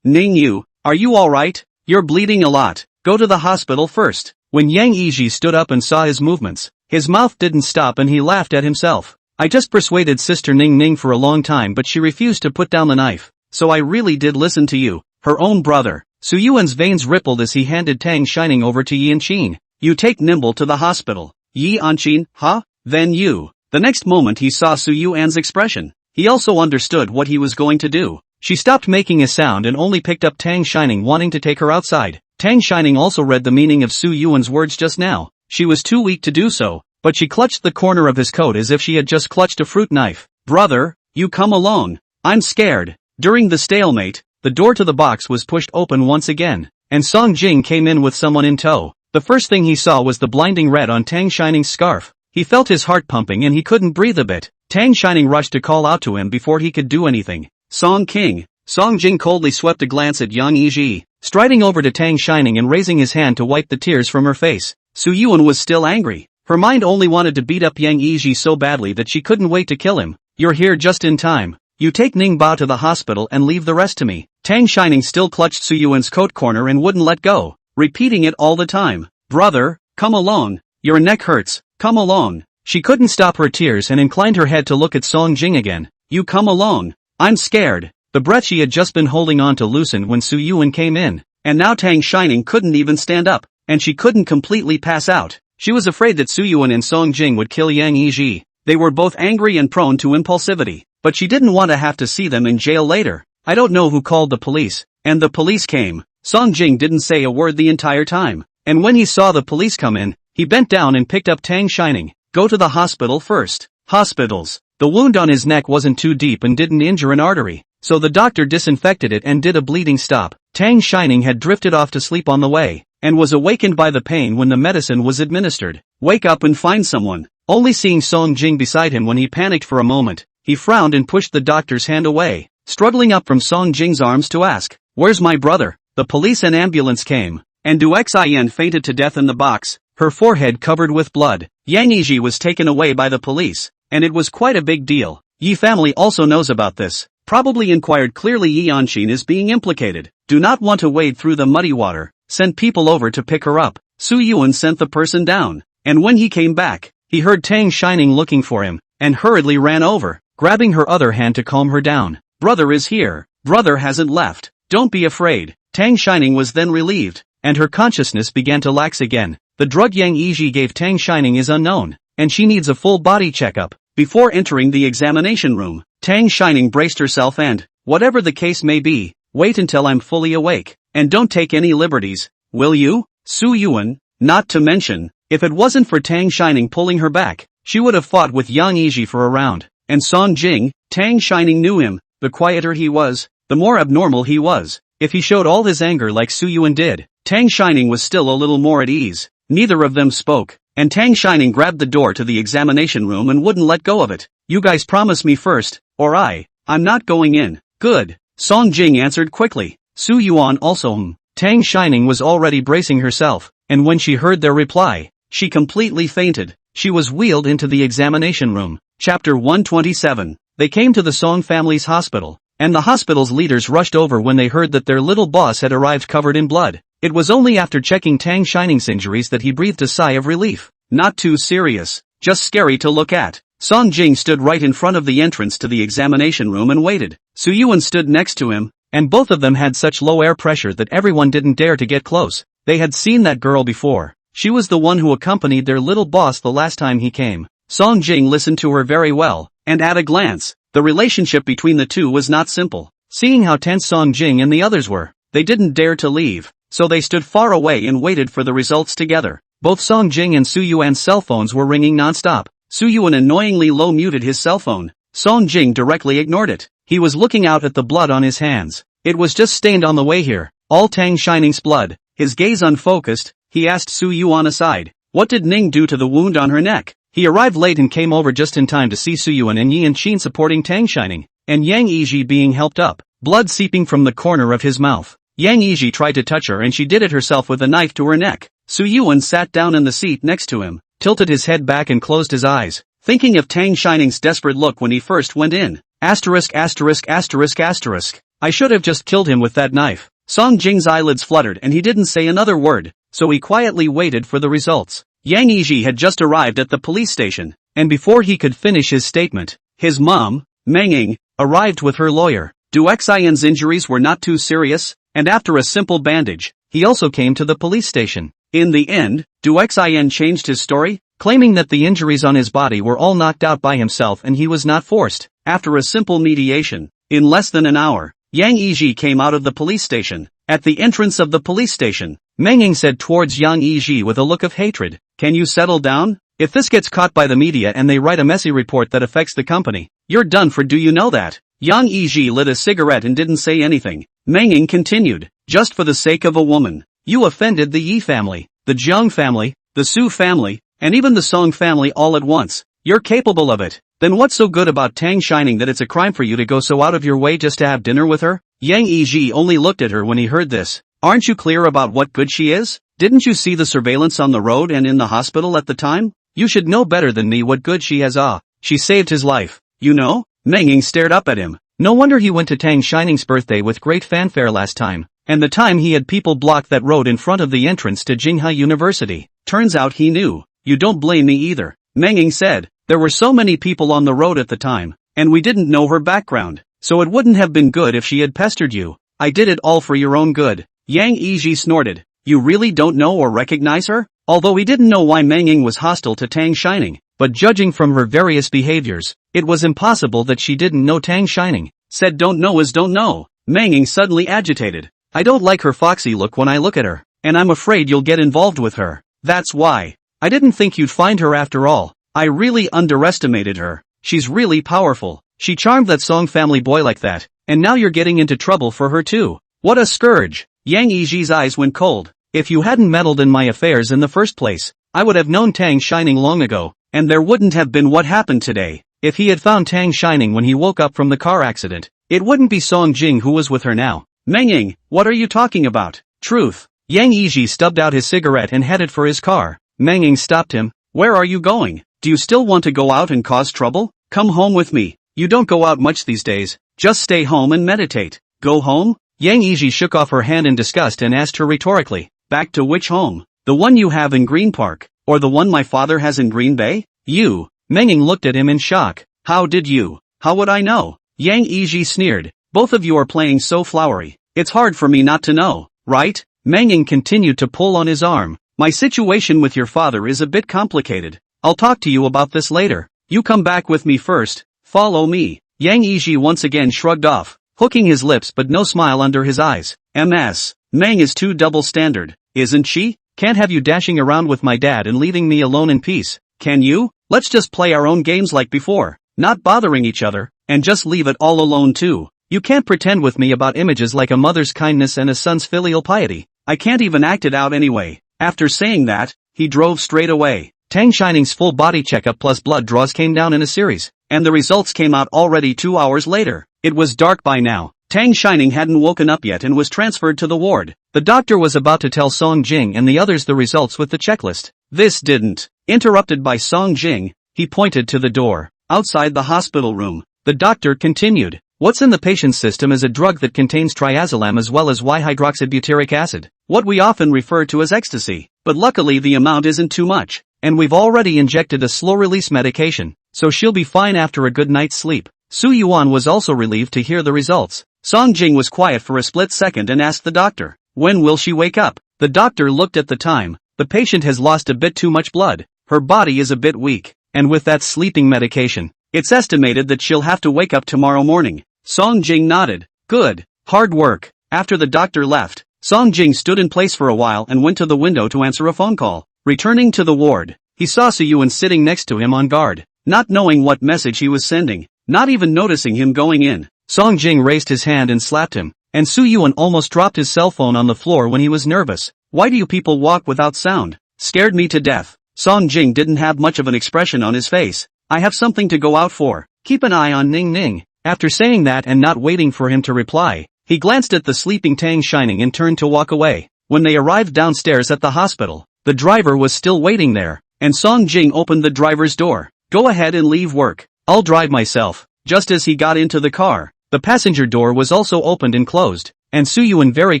Ning Yu, are you alright? You're bleeding a lot. Go to the hospital first. When Yang Yiji stood up and saw his movements, his mouth didn't stop and he laughed at himself. I just persuaded Sister Ning Ning for a long time but she refused to put down the knife. so I really did listen to you, her own brother. Su Yuan's veins rippled as he handed Tang Shining over to Yi Anqin. You take Nimble to the hospital. Yi Anqin, huh? Then you. The next moment he saw Su Yuan's expression. He also understood what he was going to do. She stopped making a sound and only picked up Tang Shining, wanting to take her outside. Tang Shining also read the meaning of Su Yuan's words just now. She was too weak to do so, but she clutched the corner of his coat as if she had just clutched a fruit knife. Brother, you come along. I'm scared. During the stalemate, the door to the box was pushed open once again, and Song Jing came in with someone in tow. The first thing he saw was the blinding red on Tang Shining's scarf. He felt his heart pumping and he couldn't breathe a bit. Tang Shining rushed to call out to him before he could do anything. Song King. Song Jing coldly swept a glance at Yang Yiji, striding over to Tang Shining and raising his hand to wipe the tears from her face. Su Yuan was still angry. Her mind only wanted to beat up Yang Yiji so badly that she couldn't wait to kill him. You're here just in time. You take Ning Bao to the hospital and leave the rest to me. Tang Shining still clutched Su Yuan's coat corner and wouldn't let go, repeating it all the time. Brother, come along. Your neck hurts, come along. She couldn't stop her tears and inclined her head to look at Song Jing again. You come along. I'm scared. The breath she had just been holding on to loosened when Su Yuan came in, and now Tang Shining couldn't even stand up, and she couldn't completely pass out. She was afraid that Su Yuan and Song Jing would kill Yang Yiji. They were both angry and prone to impulsivity, but she didn't want to have to see them in jail later. I don't know who called the police, and the police came. Song Jing didn't say a word the entire time, and when he saw the police come in, he bent down and picked up Tang Shining. Go to the hospital first. Hospitals. The wound on his neck wasn't too deep and didn't injure an artery, so the doctor disinfected it and did a bleeding stop. Tang Shining had drifted off to sleep on the way, and was awakened by the pain when the medicine was administered. Wake up and find someone. Only seeing Song Jing beside him when he panicked for a moment, he frowned and pushed the doctor's hand away, struggling up from Song Jing's arms to ask, "Where's my brother?" The police and ambulance came, and Du Xin fainted to death in the box, her forehead covered with blood. Yang Yiji was taken away by the police, and it was quite a big deal. Yi family also knows about this, probably inquired. Clearly Yi Anqin is being implicated. Do not want to wade through the muddy water. Send people over to pick her up. Su Yuan sent the person down, and when he came back, he heard Tang Shining looking for him, and hurriedly ran over, grabbing her other hand to calm her down. Brother is here. Brother hasn't left. Don't be afraid. Tang Shining was then relieved, and her consciousness began to lax again. The drug Yang Yiji gave Tang Shining is unknown, and she needs a full body checkup. Before entering the examination room, Tang Shining braced herself and, whatever the case may be, wait until I'm fully awake, and don't take any liberties, will you? Su Yuan, not to mention, if it wasn't for Tang Shining pulling her back, she would have fought with Yang Yiji for a round. And Song Jing, Tang Shining knew him. The quieter he was, the more abnormal he was. If he showed all his anger like Su Yuan did, Tang Shining was still a little more at ease. Neither of them spoke, and Tang Shining grabbed the door to the examination room and wouldn't let go of it. You guys promise me first, or I'm not going in. Good. Song Jing answered quickly. Su Yuan also Tang Shining was already bracing herself, and when she heard their reply, she completely fainted. She was wheeled into the examination room. Chapter 127. They came to the Song family's hospital, and the hospital's leaders rushed over when they heard that their little boss had arrived covered in blood. It was only after checking Tang Shining's injuries that he breathed a sigh of relief. Not too serious, just scary to look at. Song Jing stood right in front of the entrance to the examination room and waited. Su Yuan stood next to him, and both of them had such low air pressure that everyone didn't dare to get close. They had seen that girl before. She was the one who accompanied their little boss the last time he came. Song Jing listened to her very well, and at a glance, the relationship between the two was not simple. Seeing how tense Song Jing and the others were, they didn't dare to leave, so they stood far away and waited for the results together. Both Song Jing and Su Yuan's cell phones were ringing non-stop. Su Yuan annoyingly low muted his cell phone. Song Jing directly ignored it. He was looking out at the blood on his hands. It was just stained on the way here. All Tang Shining's blood. His gaze unfocused, he asked Su Yuan aside, what did Ning do to the wound on her neck? He arrived late and came over just in time to see Su Yuan and Yi Anqin supporting Tang Shining, and Yang Yiji being helped up, blood seeping from the corner of his mouth. Yang Yiji tried to touch her and she did it herself with a knife to her neck. Su Yuan sat down in the seat next to him, tilted his head back and closed his eyes, thinking of Tang Shining's desperate look when he first went in. Asterisk asterisk asterisk asterisk. I should have just killed him with that knife. Song Jing's eyelids fluttered and he didn't say another word, so he quietly waited for the results. Yang Yiji had just arrived at the police station, and before he could finish his statement, his mom, Meng Ying, arrived with her lawyer. Du Xian's injuries were not too serious, and after a simple bandage, he also came to the police station. In the end, Du Xian changed his story, claiming that the injuries on his body were all knocked out by himself and he was not forced. After a simple mediation, in less than an hour, Yang Yiji came out of the police station. At the entrance of the police station, Meng Ying said towards Yang Yiji with a look of hatred, "Can you settle down? If this gets caught by the media and they write a messy report that affects the company, you're done for, do you know that?" Yang Yiji lit a cigarette and didn't say anything. Meng Ying continued, "Just for the sake of a woman, you offended the Yi family, the Jiang family, the Su family, and even the Song family all at once. You're capable of it. Then what's so good about Tang Shining that it's a crime for you to go so out of your way just to have dinner with her?" Yang Yiji only looked at her when he heard this. "Aren't you clear about what good she is? Didn't you see the surveillance on the road and in the hospital at the time? You should know better than me what good she has. She saved his life, you know?" Meng Ying stared up at him. No wonder he went to Tang Shining's birthday with great fanfare last time, and the time he had people block that road in front of the entrance to Jinghai University. Turns out he knew. "You don't blame me either," Meng Ying said. "There were so many people on the road at the time, and we didn't know her background, so it wouldn't have been good if she had pestered you. I did it all for your own good." Yang Yiji snorted. "You really don't know or recognize her?" Although he didn't know why Meng Ying was hostile to Tang Shining, but judging from her various behaviors, it was impossible that she didn't know Tang Shining. Said don't know is don't know. Meng Ying suddenly agitated. "I don't like her foxy look when I look at her, and I'm afraid you'll get involved with her. That's why. I didn't think you'd find her after all. I really underestimated her. She's really powerful. She charmed that Song family boy like that, and now you're getting into trouble for her too. What a scourge." Yang Yiji's eyes went cold. "If you hadn't meddled in my affairs in the first place, I would have known Tang Shining long ago, and there wouldn't have been what happened today. If he had found Tang Shining when he woke up from the car accident, it wouldn't be Song Jing who was with her now." "Meng Ying, what are you talking about? Truth." Yang Yiji stubbed out his cigarette and headed for his car. Meng Ying stopped him. "Where are you going? Do you still want to go out and cause trouble? Come home with me. You don't go out much these days. Just stay home and meditate." "Go home?" Yang Yiji shook off her hand in disgust and asked her rhetorically. "Back to which home? The one you have in Green Park, or the one my father has in Green Bay?" "You." Meng Ying looked at him in shock. "How did you? How would I know?" Yang Yiji sneered. "Both of you are playing so flowery. It's hard for me not to know, right?" Meng Ying continued to pull on his arm. "My situation with your father is a bit complicated. I'll talk to you about this later. You come back with me first. Follow me." Yang Yiji once again shrugged off, hooking his lips but no smile under his eyes. "Ms. Meng is too double standard, isn't she? Can't have you dashing around with my dad and leaving me alone in peace, can you? Let's just play our own games like before, not bothering each other, and just leave it all alone too. You can't pretend with me about images like a mother's kindness and a son's filial piety. I can't even act it out anyway." After saying that, he drove straight away. Tang Shining's full body checkup plus blood draws came down in a series, and the results came out already 2 hours later. It was dark by now. Tang Shining hadn't woken up yet and was transferred to the ward. The doctor was about to tell Song Jing and the others the results with the checklist. This didn't. Interrupted by Song Jing, he pointed to the door. Outside the hospital room, the doctor continued. "What's in the patient's system is a drug that contains triazolam as well as Y-hydroxybutyric acid, what we often refer to as ecstasy. But luckily the amount isn't too much, and we've already injected a slow-release medication, so she'll be fine after a good night's sleep." Su Yuan was also relieved to hear the results. Song Jing was quiet for a split second and asked the doctor, "When will she wake up?" The doctor looked at the time. "The patient has lost a bit too much blood. Her body is a bit weak, and with that sleeping medication, it's estimated that she'll have to wake up tomorrow morning." Song Jing nodded. "Good. Hard work." After the doctor left, Song Jing stood in place for a while and went to the window to answer a phone call. Returning to the ward, he saw Su Yuan sitting next to him on guard, not knowing what message he was sending, not even noticing him going in. Song Jing raised his hand and slapped him, and Su Yuan almost dropped his cell phone on the floor when he was nervous. "Why do you people walk without sound? Scared me to death." Song Jing didn't have much of an expression on his face. "I have something to go out for. Keep an eye on Ning Ning." After saying that and not waiting for him to reply, he glanced at the sleeping Tang Shining and turned to walk away. When they arrived downstairs at the hospital, the driver was still waiting there, and Song Jing opened the driver's door. "Go ahead and leave work. I'll drive myself." Just as he got into the car, the passenger door was also opened and closed, and Su Yuan very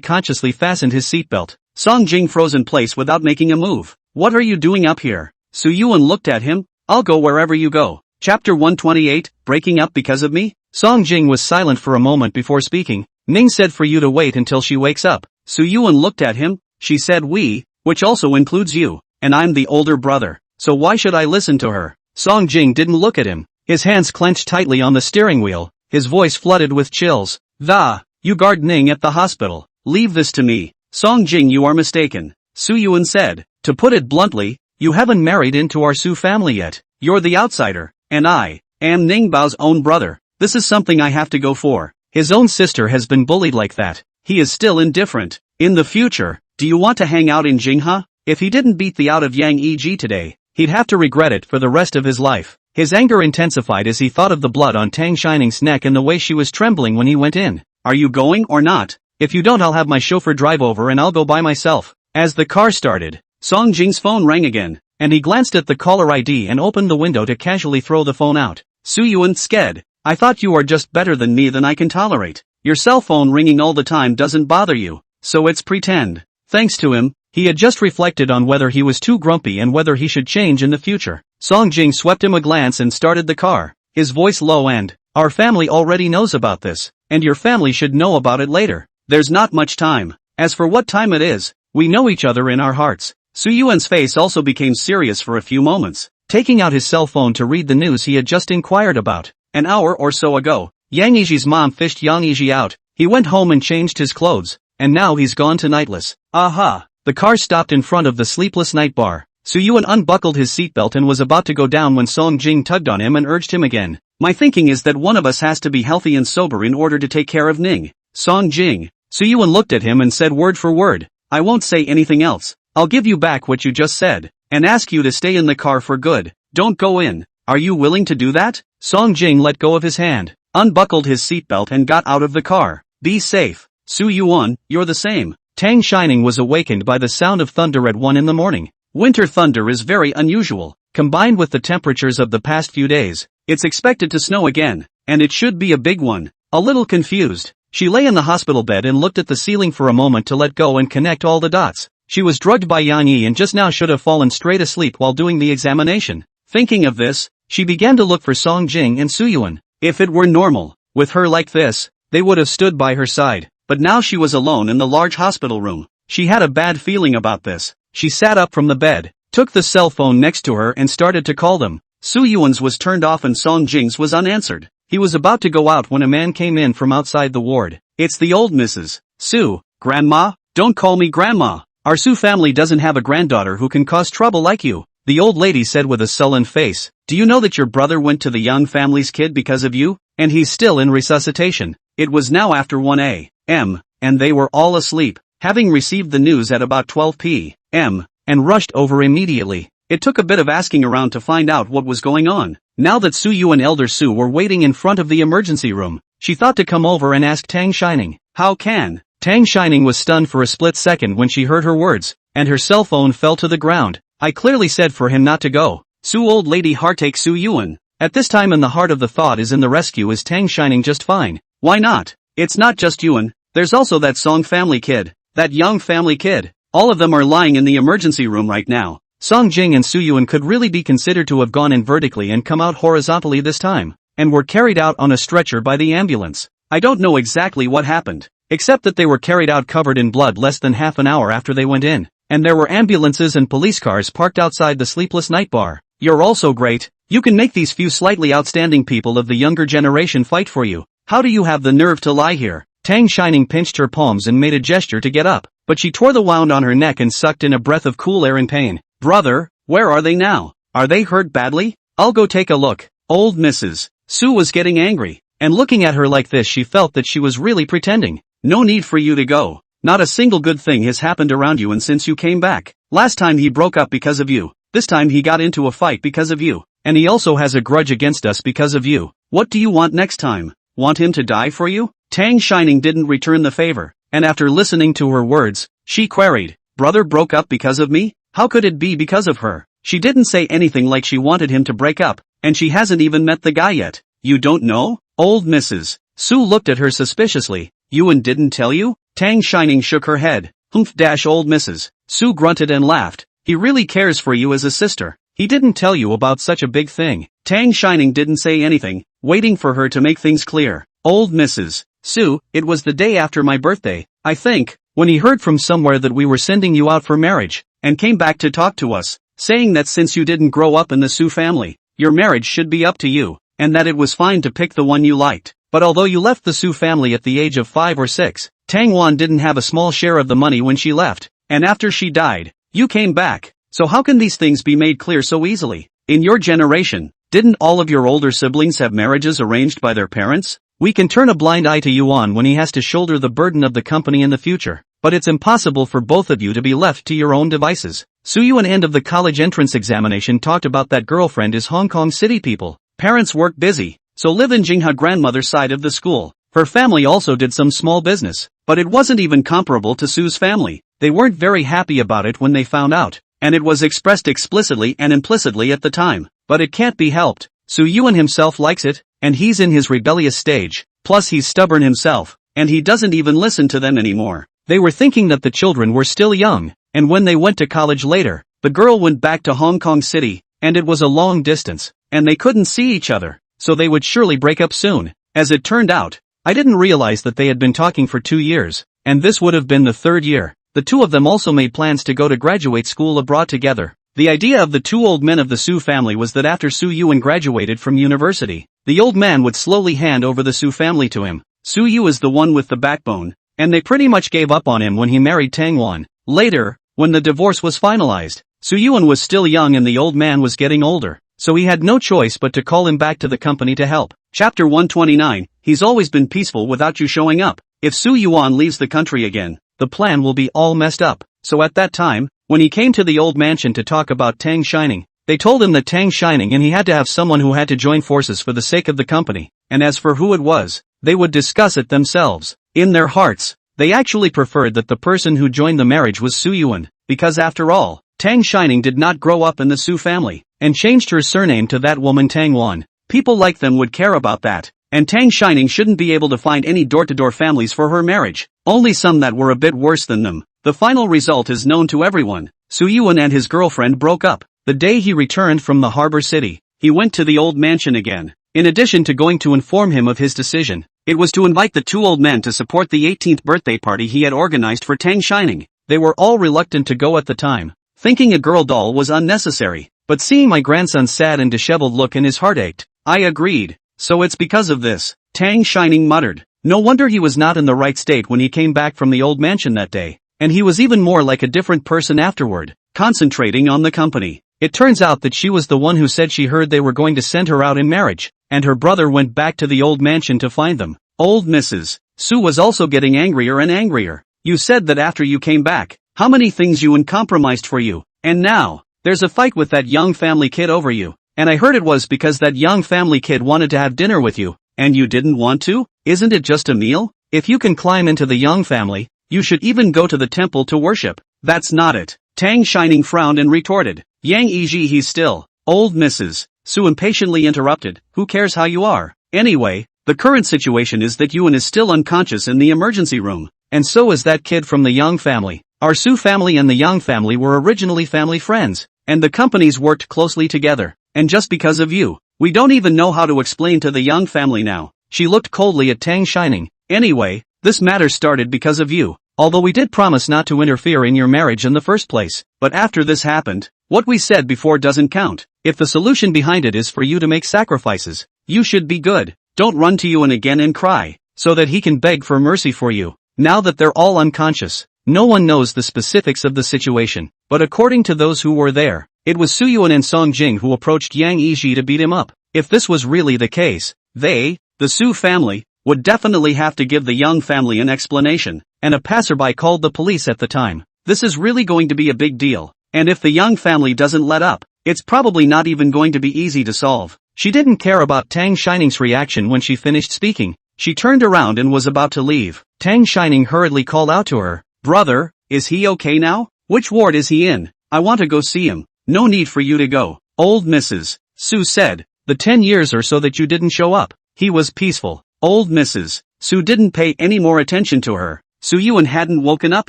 consciously fastened his seatbelt. Song Jing froze in place without making a move. "What are you doing up here?" Su Yuan looked at him. "I'll go wherever you go. Chapter 128, Breaking Up Because of Me? Song Jing was silent for a moment before speaking. Ning said for you to wait until she wakes up. Su Yuan looked at him. She said we, which also includes you, and I'm the older brother, so why should I listen to her? Song Jing didn't look at him. His hands clenched tightly on the steering wheel, his voice flooded with chills. You guard Ning at the hospital. Leave this to me. Song Jing, you are mistaken. Su Yuan said. To put it bluntly, you haven't married into our Su family yet. You're the outsider, and I am Ning Bao's own brother. This is something I have to go for. His own sister has been bullied like that. He is still indifferent. In the future, do you want to hang out in Jinghe? If he didn't beat the out of Yang Yi today, he'd have to regret it for the rest of his life. His anger intensified as he thought of the blood on Tang Shining's neck and the way she was trembling when he went in. Are you going or not? If you don't, I'll have my chauffeur drive over and I'll go by myself. As the car started, Song Jing's phone rang again, and he glanced at the caller ID and opened the window to casually throw the phone out. Su Yuan sked. I thought you are just better than me than I can tolerate. Your cell phone ringing all the time doesn't bother you, so it's pretend. Thanks to him, he had just reflected on whether he was too grumpy and whether he should change in the future. Song Jing swept him a glance and started the car, his voice low and, our family already knows about this, and your family should know about it later. There's not much time. As for what time it is, we know each other in our hearts. Su Yuan's face also became serious for a few moments, taking out his cell phone to read the news he had just inquired about. An hour or so ago, Yang Yiji's mom fished Yang Yiji out. He went home and changed his clothes, and now he's gone to nightless. Aha! The car stopped in front of the Sleepless Night bar. Su Yuan unbuckled his seatbelt and was about to go down when Song Jing tugged on him and urged him again. My thinking is that one of us has to be healthy and sober in order to take care of Ning. Song Jing. Su Yuan looked at him and said word for word. I won't say anything else. I'll give you back what you just said, and ask you to stay in the car for good. Don't go in. Are you willing to do that? Song Jing let go of his hand, unbuckled his seatbelt and got out of the car. Be safe. Su Yuan, you're the same. Tang Shining was awakened by the sound of thunder at 1 in the morning. Winter thunder is very unusual, combined with the temperatures of the past few days. It's expected to snow again, and it should be a big one. A little confused, she lay in the hospital bed and looked at the ceiling for a moment to let go and connect all the dots. She was drugged by Yang Yi and just now should have fallen straight asleep while doing the examination. Thinking of this, she began to look for Song Jing and Su Yuan. If it were normal, with her like this, they would have stood by her side, but now she was alone in the large hospital room. She had a bad feeling about this. She sat up from the bed, took the cell phone next to her and started to call them. Su Yuan's was turned off and Song Jing's was unanswered. He was about to go out when a man came in from outside the ward. It's the old Mrs. Su. Grandma? Don't call me grandma. Our Su family doesn't have a granddaughter who can cause trouble like you. The old lady said with a sullen face. Do you know that your brother went to the Young family's kid because of you? And he's still in resuscitation. It was now after 1 a.m., and they were all asleep, having received the news at about 12 p.m., and rushed over immediately. It took a bit of asking around to find out what was going on. Now that Su Yu and Elder Su were waiting in front of the emergency room, she thought to come over and ask Tang Shining. How can? Tang Shining was stunned for a split second when she heard her words, and her cell phone fell to the ground. I clearly said for him not to go. Su old lady heartache Su Yuan. At this time in the heart of the thought is in the rescue. Is Tang Shining just fine? Why not? It's not just Yuan, there's also that Song family kid, that Young family kid. All of them are lying in the emergency room right now. Song Jing and Su Yuan could really be considered to have gone in vertically and come out horizontally this time, and were carried out on a stretcher by the ambulance. I don't know exactly what happened, except that they were carried out covered in blood less than half an hour after they went in, and there were ambulances and police cars parked outside the Sleepless Night bar. You're also great. You can make these few slightly outstanding people of the younger generation fight for you. How do you have the nerve to lie here? Tang Shining pinched her palms and made a gesture to get up, but she tore the wound on her neck and sucked in a breath of cool air in pain. Brother, where are they now? Are they hurt badly? I'll go take a look. Old Mrs. Su was getting angry, and looking at her like this she felt that she was really pretending. No need for you to go. Not a single good thing has happened around you and since you came back. Last time he broke up because of you. This time he got into a fight because of you. And he also has a grudge against us because of you. What do you want next time? Want him to die for you? Tang Shining didn't return the favor, and after listening to her words, she queried, brother broke up because of me? How could it be because of her? She didn't say anything like she wanted him to break up, and she hasn't even met the guy yet. You don't know? Old Mrs. Su looked at her suspiciously. Yuan didn't tell you? Tang Shining shook her head. Humph! Old Mrs. Su grunted and laughed. He really cares for you as a sister. He didn't tell you about such a big thing. Tang Shining didn't say anything, waiting for her to make things clear. Old Mrs. Su, it was the day after my birthday, I think, when he heard from somewhere that we were sending you out for marriage, and came back to talk to us, saying that since you didn't grow up in the Su family, your marriage should be up to you, and that it was fine to pick the one you liked. But although you left the Su family at the age of 5 or 6, Tang Wan didn't have a small share of the money when she left, and after she died, you came back. So how can these things be made clear so easily? In your generation, didn't all of your older siblings have marriages arranged by their parents? We can turn a blind eye to Yuan when he has to shoulder the burden of the company in the future, but it's impossible for both of you to be left to your own devices. Su Yuan end of the college entrance examination talked about that girlfriend is Hong Kong city people. Parents work busy, so live in Jingha grandmother's side of the school. Her family also did some small business, but it wasn't even comparable to Su's family. They weren't very happy about it when they found out, and it was expressed explicitly and implicitly at the time. But it can't be helped. Su Yuan himself likes it, and he's in his rebellious stage, plus he's stubborn himself, and he doesn't even listen to them anymore. They were thinking that the children were still young, and when they went to college later, the girl went back to Hong Kong City, and it was a long distance, and they couldn't see each other, so they would surely break up soon. As it turned out, I didn't realize that they had been talking for 2 years, and this would have been the 3rd year. The two of them also made plans to go to graduate school abroad together. The idea of the two old men of the Su family was that after Su Yuan graduated from university, the old man would slowly hand over the Su family to him. Su Yu is the one with the backbone, and they pretty much gave up on him when he married Tang Wan. Later, when the divorce was finalized, Su Yuan was still young and the old man was getting older, so he had no choice but to call him back to the company to help. Chapter 129, he's always been peaceful without you showing up. If Su Yuan leaves the country again, the plan will be all messed up. So at that time, when he came to the old mansion to talk about Tang Shining, they told him that Tang Shining and he had to have someone who had to join forces for the sake of the company, and as for who it was, they would discuss it themselves. In their hearts, they actually preferred that the person who joined the marriage was Su Yuan, because after all, Tang Shining did not grow up in the Su family, and changed her surname to that woman Tang Wan. People like them would care about that, and Tang Shining shouldn't be able to find any door-to-door families for her marriage, only some that were a bit worse than them. The final result is known to everyone. Su Yuan and his girlfriend broke up. The day he returned from the harbor city, he went to the old mansion again. In addition to going to inform him of his decision, it was to invite the two old men to support the 18th birthday party he had organized for Tang Shining. They were all reluctant to go at the time, thinking a girl doll was unnecessary, but seeing my grandson's sad and disheveled look and his heart ached, I agreed. So it's because of this, Tang Shining muttered. No wonder he was not in the right state when he came back from the old mansion that day. And he was even more like a different person afterward, concentrating on the company. It turns out that she was the one who said she heard they were going to send her out in marriage, and her brother went back to the old mansion to find them. Old Mrs. Su was also getting angrier and angrier. You said that after you came back, how many things you uncompromised for you, and now, there's a fight with that young family kid over you, and I heard it was because that young family kid wanted to have dinner with you, and you didn't want to? Isn't it just a meal? If you can climb into the young family, you should even go to the temple to worship. That's not it. Tang Shining frowned and retorted. Yang Yiji he's still. Old Mrs. Su impatiently interrupted. Who cares how you are? Anyway, the current situation is that Yuan is still unconscious in the emergency room, and so is that kid from the Yang family. Our Su family and the Yang family were originally family friends, and the companies worked closely together, and just because of you, we don't even know how to explain to the Yang family now. She looked coldly at Tang Shining. Anyway, this matter started because of you. Although we did promise not to interfere in your marriage in the first place, but after this happened, what we said before doesn't count. If the solution behind it is for you to make sacrifices, you should be good. Don't run to Yuan again and cry, so that he can beg for mercy for you. Now that they're all unconscious, no one knows the specifics of the situation, but according to those who were there, it was Su Yuan and Song Jing who approached Yang Yiji to beat him up. If this was really the case, they, the Su family, would definitely have to give the Young family an explanation, and a passerby called the police at the time. This is really going to be a big deal, and if the Young family doesn't let up, it's probably not even going to be easy to solve. She didn't care about Tang Shining's reaction when she finished speaking. She turned around and was about to leave. Tang Shining hurriedly called out to her, "Brother, is he okay now? Which ward is he in? I want to go see him." "No need for you to go," old Mrs. Su said. "The 10 years or so that you didn't show up, he was peaceful." Old Mrs. Su didn't pay any more attention to her. Su Yuan hadn't woken up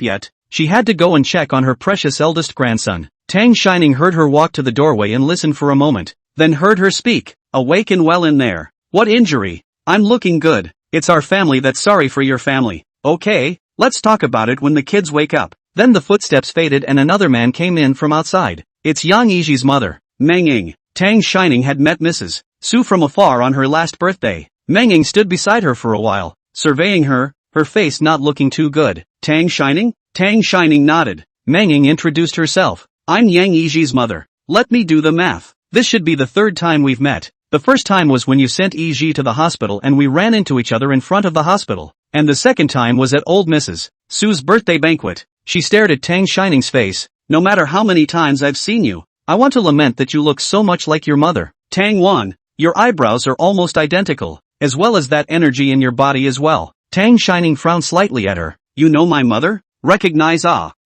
yet. She had to go and check on her precious eldest grandson. Tang Shining heard her walk to the doorway and listened for a moment, then heard her speak. Awake and well in there. What injury? I'm looking good. It's our family that's sorry for your family. Okay, let's talk about it when the kids wake up. Then the footsteps faded and another man came in from outside. It's Yang Yiji's mother, Meng Ying. Tang Shining had met Mrs. Su from afar on her last birthday. Meng Ying stood beside her for a while, surveying her face not looking too good. Tang Shining? Tang Shining nodded. Meng Ying introduced herself. I'm Yang Yiji's mother. Let me do the math. This should be the third time we've met. The first time was when you sent Yiji to the hospital and we ran into each other in front of the hospital. And the second time was at old Mrs. Su's birthday banquet. She stared at Tang Shining's face. No matter how many times I've seen you, I want to lament that you look so much like your mother. Tang Wan, your eyebrows are almost identical, as well as that energy in your body as well. Tang Shining frowned slightly at her. You know my mother? Recognize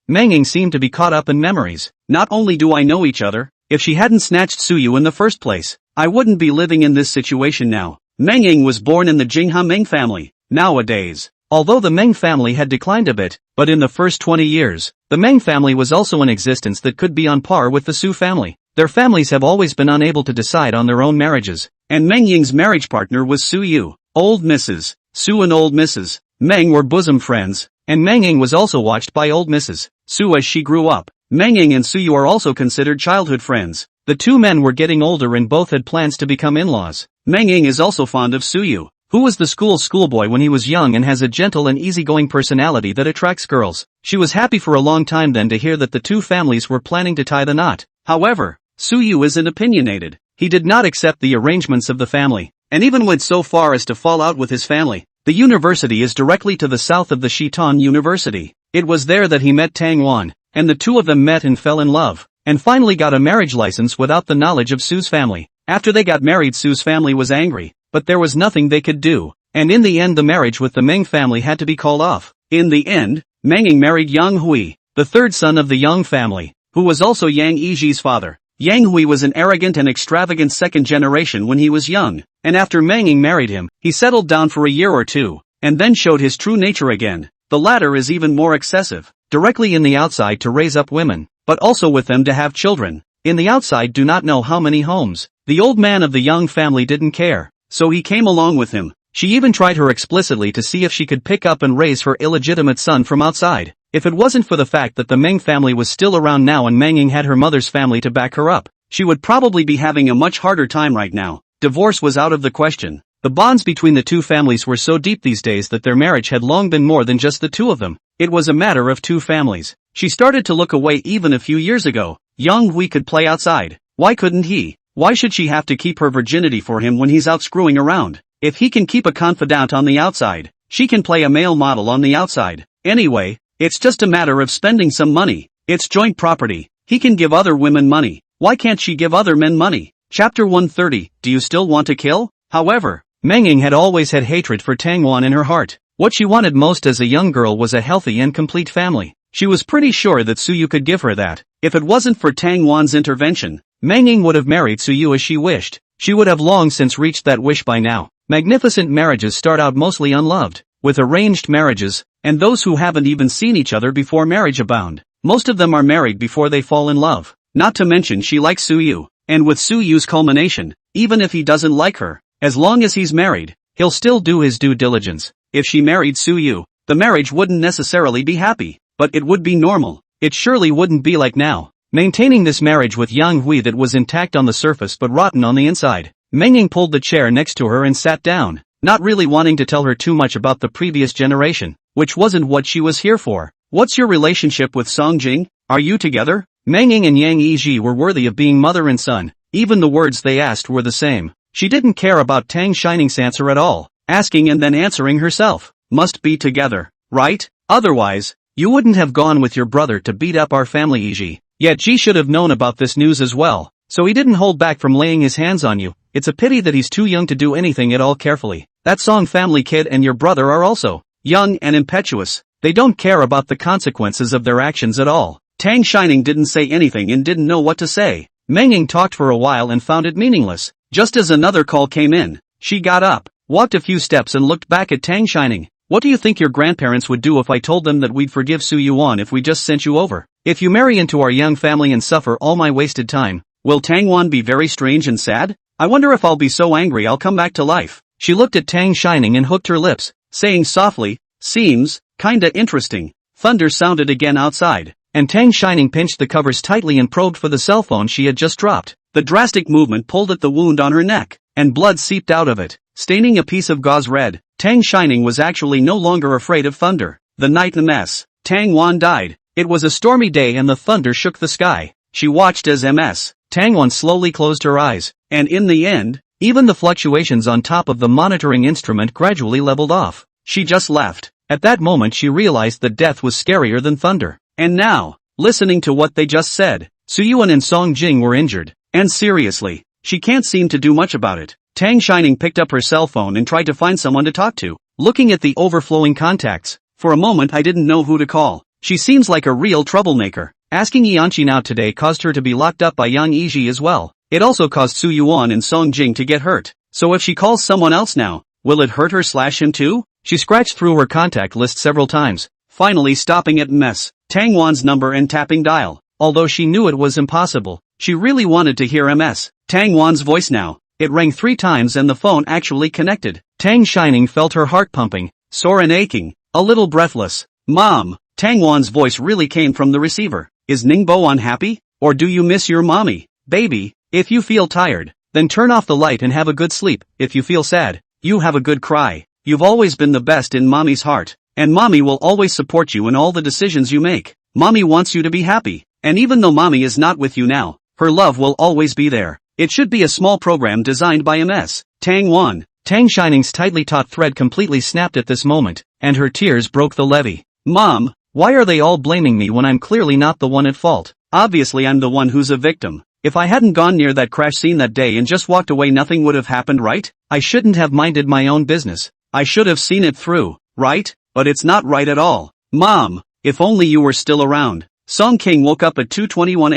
Meng Ying seemed to be caught up in memories. Not only do I know each other, if she hadn't snatched Suyu in the first place, I wouldn't be living in this situation now. Meng Ying was born in the Jingha Meng family. Nowadays, although the Meng family had declined a bit, but in the first 20 years, the Meng family was also in existence that could be on par with the Su family. Their families have always been unable to decide on their own marriages, and Meng Ying's marriage partner was Su Yu. Old Mrs. Su and old Mrs. Meng were bosom friends, and Meng Ying was also watched by old Mrs. Su as she grew up. Meng Ying and Su Yu are also considered childhood friends. The two men were getting older and both had plans to become in-laws. Meng Ying is also fond of Su Yu, who was the schoolboy when he was young and has a gentle and easygoing personality that attracts girls. She was happy for a long time then to hear that the two families were planning to tie the knot. However, Su Yu isn't opinionated. He did not accept the arrangements of the family, and even went so far as to fall out with his family. The university is directly to the south of the Shitan University. It was there that he met Tang Wan, and the two of them met and fell in love, and finally got a marriage license without the knowledge of Su's family. After they got married, Su's family was angry, but there was nothing they could do, and in the end the marriage with the Meng family had to be called off. In the end, Meng Ying married Yang Hui, the third son of the Yang family, who was also Yang Yiji's father. Yang Hui was an arrogant and extravagant second generation when he was young, and after Meng Ying married him, he settled down for a year or two, and then showed his true nature again. The latter is even more excessive, directly in the outside to raise up women, but also with them to have children. In the outside do not know how many homes. The old man of the Yang family didn't care, so he came along with him. She even tried her explicitly to see if she could pick up and raise her illegitimate son from outside. If it wasn't for the fact that the Meng family was still around now and Meng Ying had her mother's family to back her up, she would probably be having a much harder time right now. Divorce was out of the question. The bonds between the two families were so deep these days that their marriage had long been more than just the two of them. It was a matter of two families. She started to look away even a few years ago. Yang Hui could play outside. Why couldn't he? Why should she have to keep her virginity for him when he's out screwing around? If he can keep a confidant on the outside, she can play a male model on the outside. Anyway, it's just a matter of spending some money. It's joint property. He can give other women money. Why can't she give other men money? Chapter 130, Do you still want to kill? However, Meng Ying had always had hatred for Tang Wan in her heart. What she wanted most as a young girl was a healthy and complete family. She was pretty sure that Su Yu could give her that. If it wasn't for Tang Wan's intervention, Meng Ying would have married Su Yu as she wished. She would have long since reached that wish by now. Magnificent marriages start out mostly unloved, with arranged marriages, and those who haven't even seen each other before marriage abound. Most of them are married before they fall in love. Not to mention she likes Su Yu, and with Su Yu's culmination, even if he doesn't like her, as long as he's married, he'll still do his due diligence. If she married Su Yu, the marriage wouldn't necessarily be happy, but it would be normal. It surely wouldn't be like now, maintaining this marriage with Yang Hui that was intact on the surface but rotten on the inside. Meng Ying pulled the chair next to her and sat down, not really wanting to tell her too much about the previous generation, which wasn't what she was here for. What's your relationship with Song Jing? Are you together? Meng Ying and Yang Yiji were worthy of being mother and son. Even the words they asked were the same. She didn't care about Tang Shining's answer at all, asking and then answering herself. Must be together, right? Otherwise, you wouldn't have gone with your brother to beat up our family, Yiji. Yet Ji should have known about this news as well, so he didn't hold back from laying his hands on you. It's a pity that he's too young to do anything at all carefully. That Song family kid and your brother are also young and impetuous. They don't care about the consequences of their actions at all. Tang Shining didn't say anything and didn't know what to say. Meng Ying talked for a while and found it meaningless. Just as another call came in, she got up, walked a few steps and looked back at Tang Shining. What do you think your grandparents would do if I told them that we'd forgive Su Yuan if we just sent you over? If you marry into our young family and suffer all my wasted time, will Tangwan be very strange and sad? I wonder if I'll be so angry I'll come back to life. She looked at Tang Shining and hooked her lips, saying softly, seems kinda interesting. Thunder sounded again outside, and Tang Shining pinched the covers tightly and probed for the cell phone she had just dropped. The drastic movement pulled at the wound on her neck, and blood seeped out of it, staining a piece of gauze red. Tang Shining was actually no longer afraid of thunder. The night MS. Tang Wan died. It was a stormy day and the thunder shook the sky. She watched as MS. Tang Wan slowly closed her eyes, and in the end, even the fluctuations on top of the monitoring instrument gradually leveled off. She just left. At that moment she realized that death was scarier than thunder. And now, listening to what they just said, Suyuan and Song Jing were injured. And seriously, she can't seem to do much about it. Tang Shining picked up her cell phone and tried to find someone to talk to. Looking at the overflowing contacts, for a moment I didn't know who to call. She seems like a real troublemaker. Asking Yanqi out today caused her to be locked up by Yang Yiji as well. It also caused Su Yuan and Song Jing to get hurt. So if she calls someone else now, will it hurt her/him too? She scratched through her contact list several times, finally stopping at MS. Tang Wan's number and tapping dial. Although she knew it was impossible, she really wanted to hear MS. Tang Wan's voice now. It rang 3 times and the phone actually connected. Tang Shining felt her heart pumping, sore and aching, a little breathless. Mom! Tang Wan's voice really came from the receiver. Is Ningbo unhappy? Or do you miss your mommy? Baby, if you feel tired, then turn off the light and have a good sleep. If you feel sad, you have a good cry. You've always been the best in mommy's heart, and mommy will always support you in all the decisions you make. Mommy wants you to be happy, and even though mommy is not with you now, her love will always be there. It should be a small program designed by MS. Tang Wan. Tang Shining's tightly taut thread completely snapped at this moment, and her tears broke the levee. Mom, why are they all blaming me when I'm clearly not the one at fault? Obviously I'm the one who's a victim. If I hadn't gone near that crash scene that day and just walked away, nothing would have happened, right? I shouldn't have minded my own business. I should have seen it through, right? But it's not right at all. Mom, if only you were still around. Song King woke up at 2:21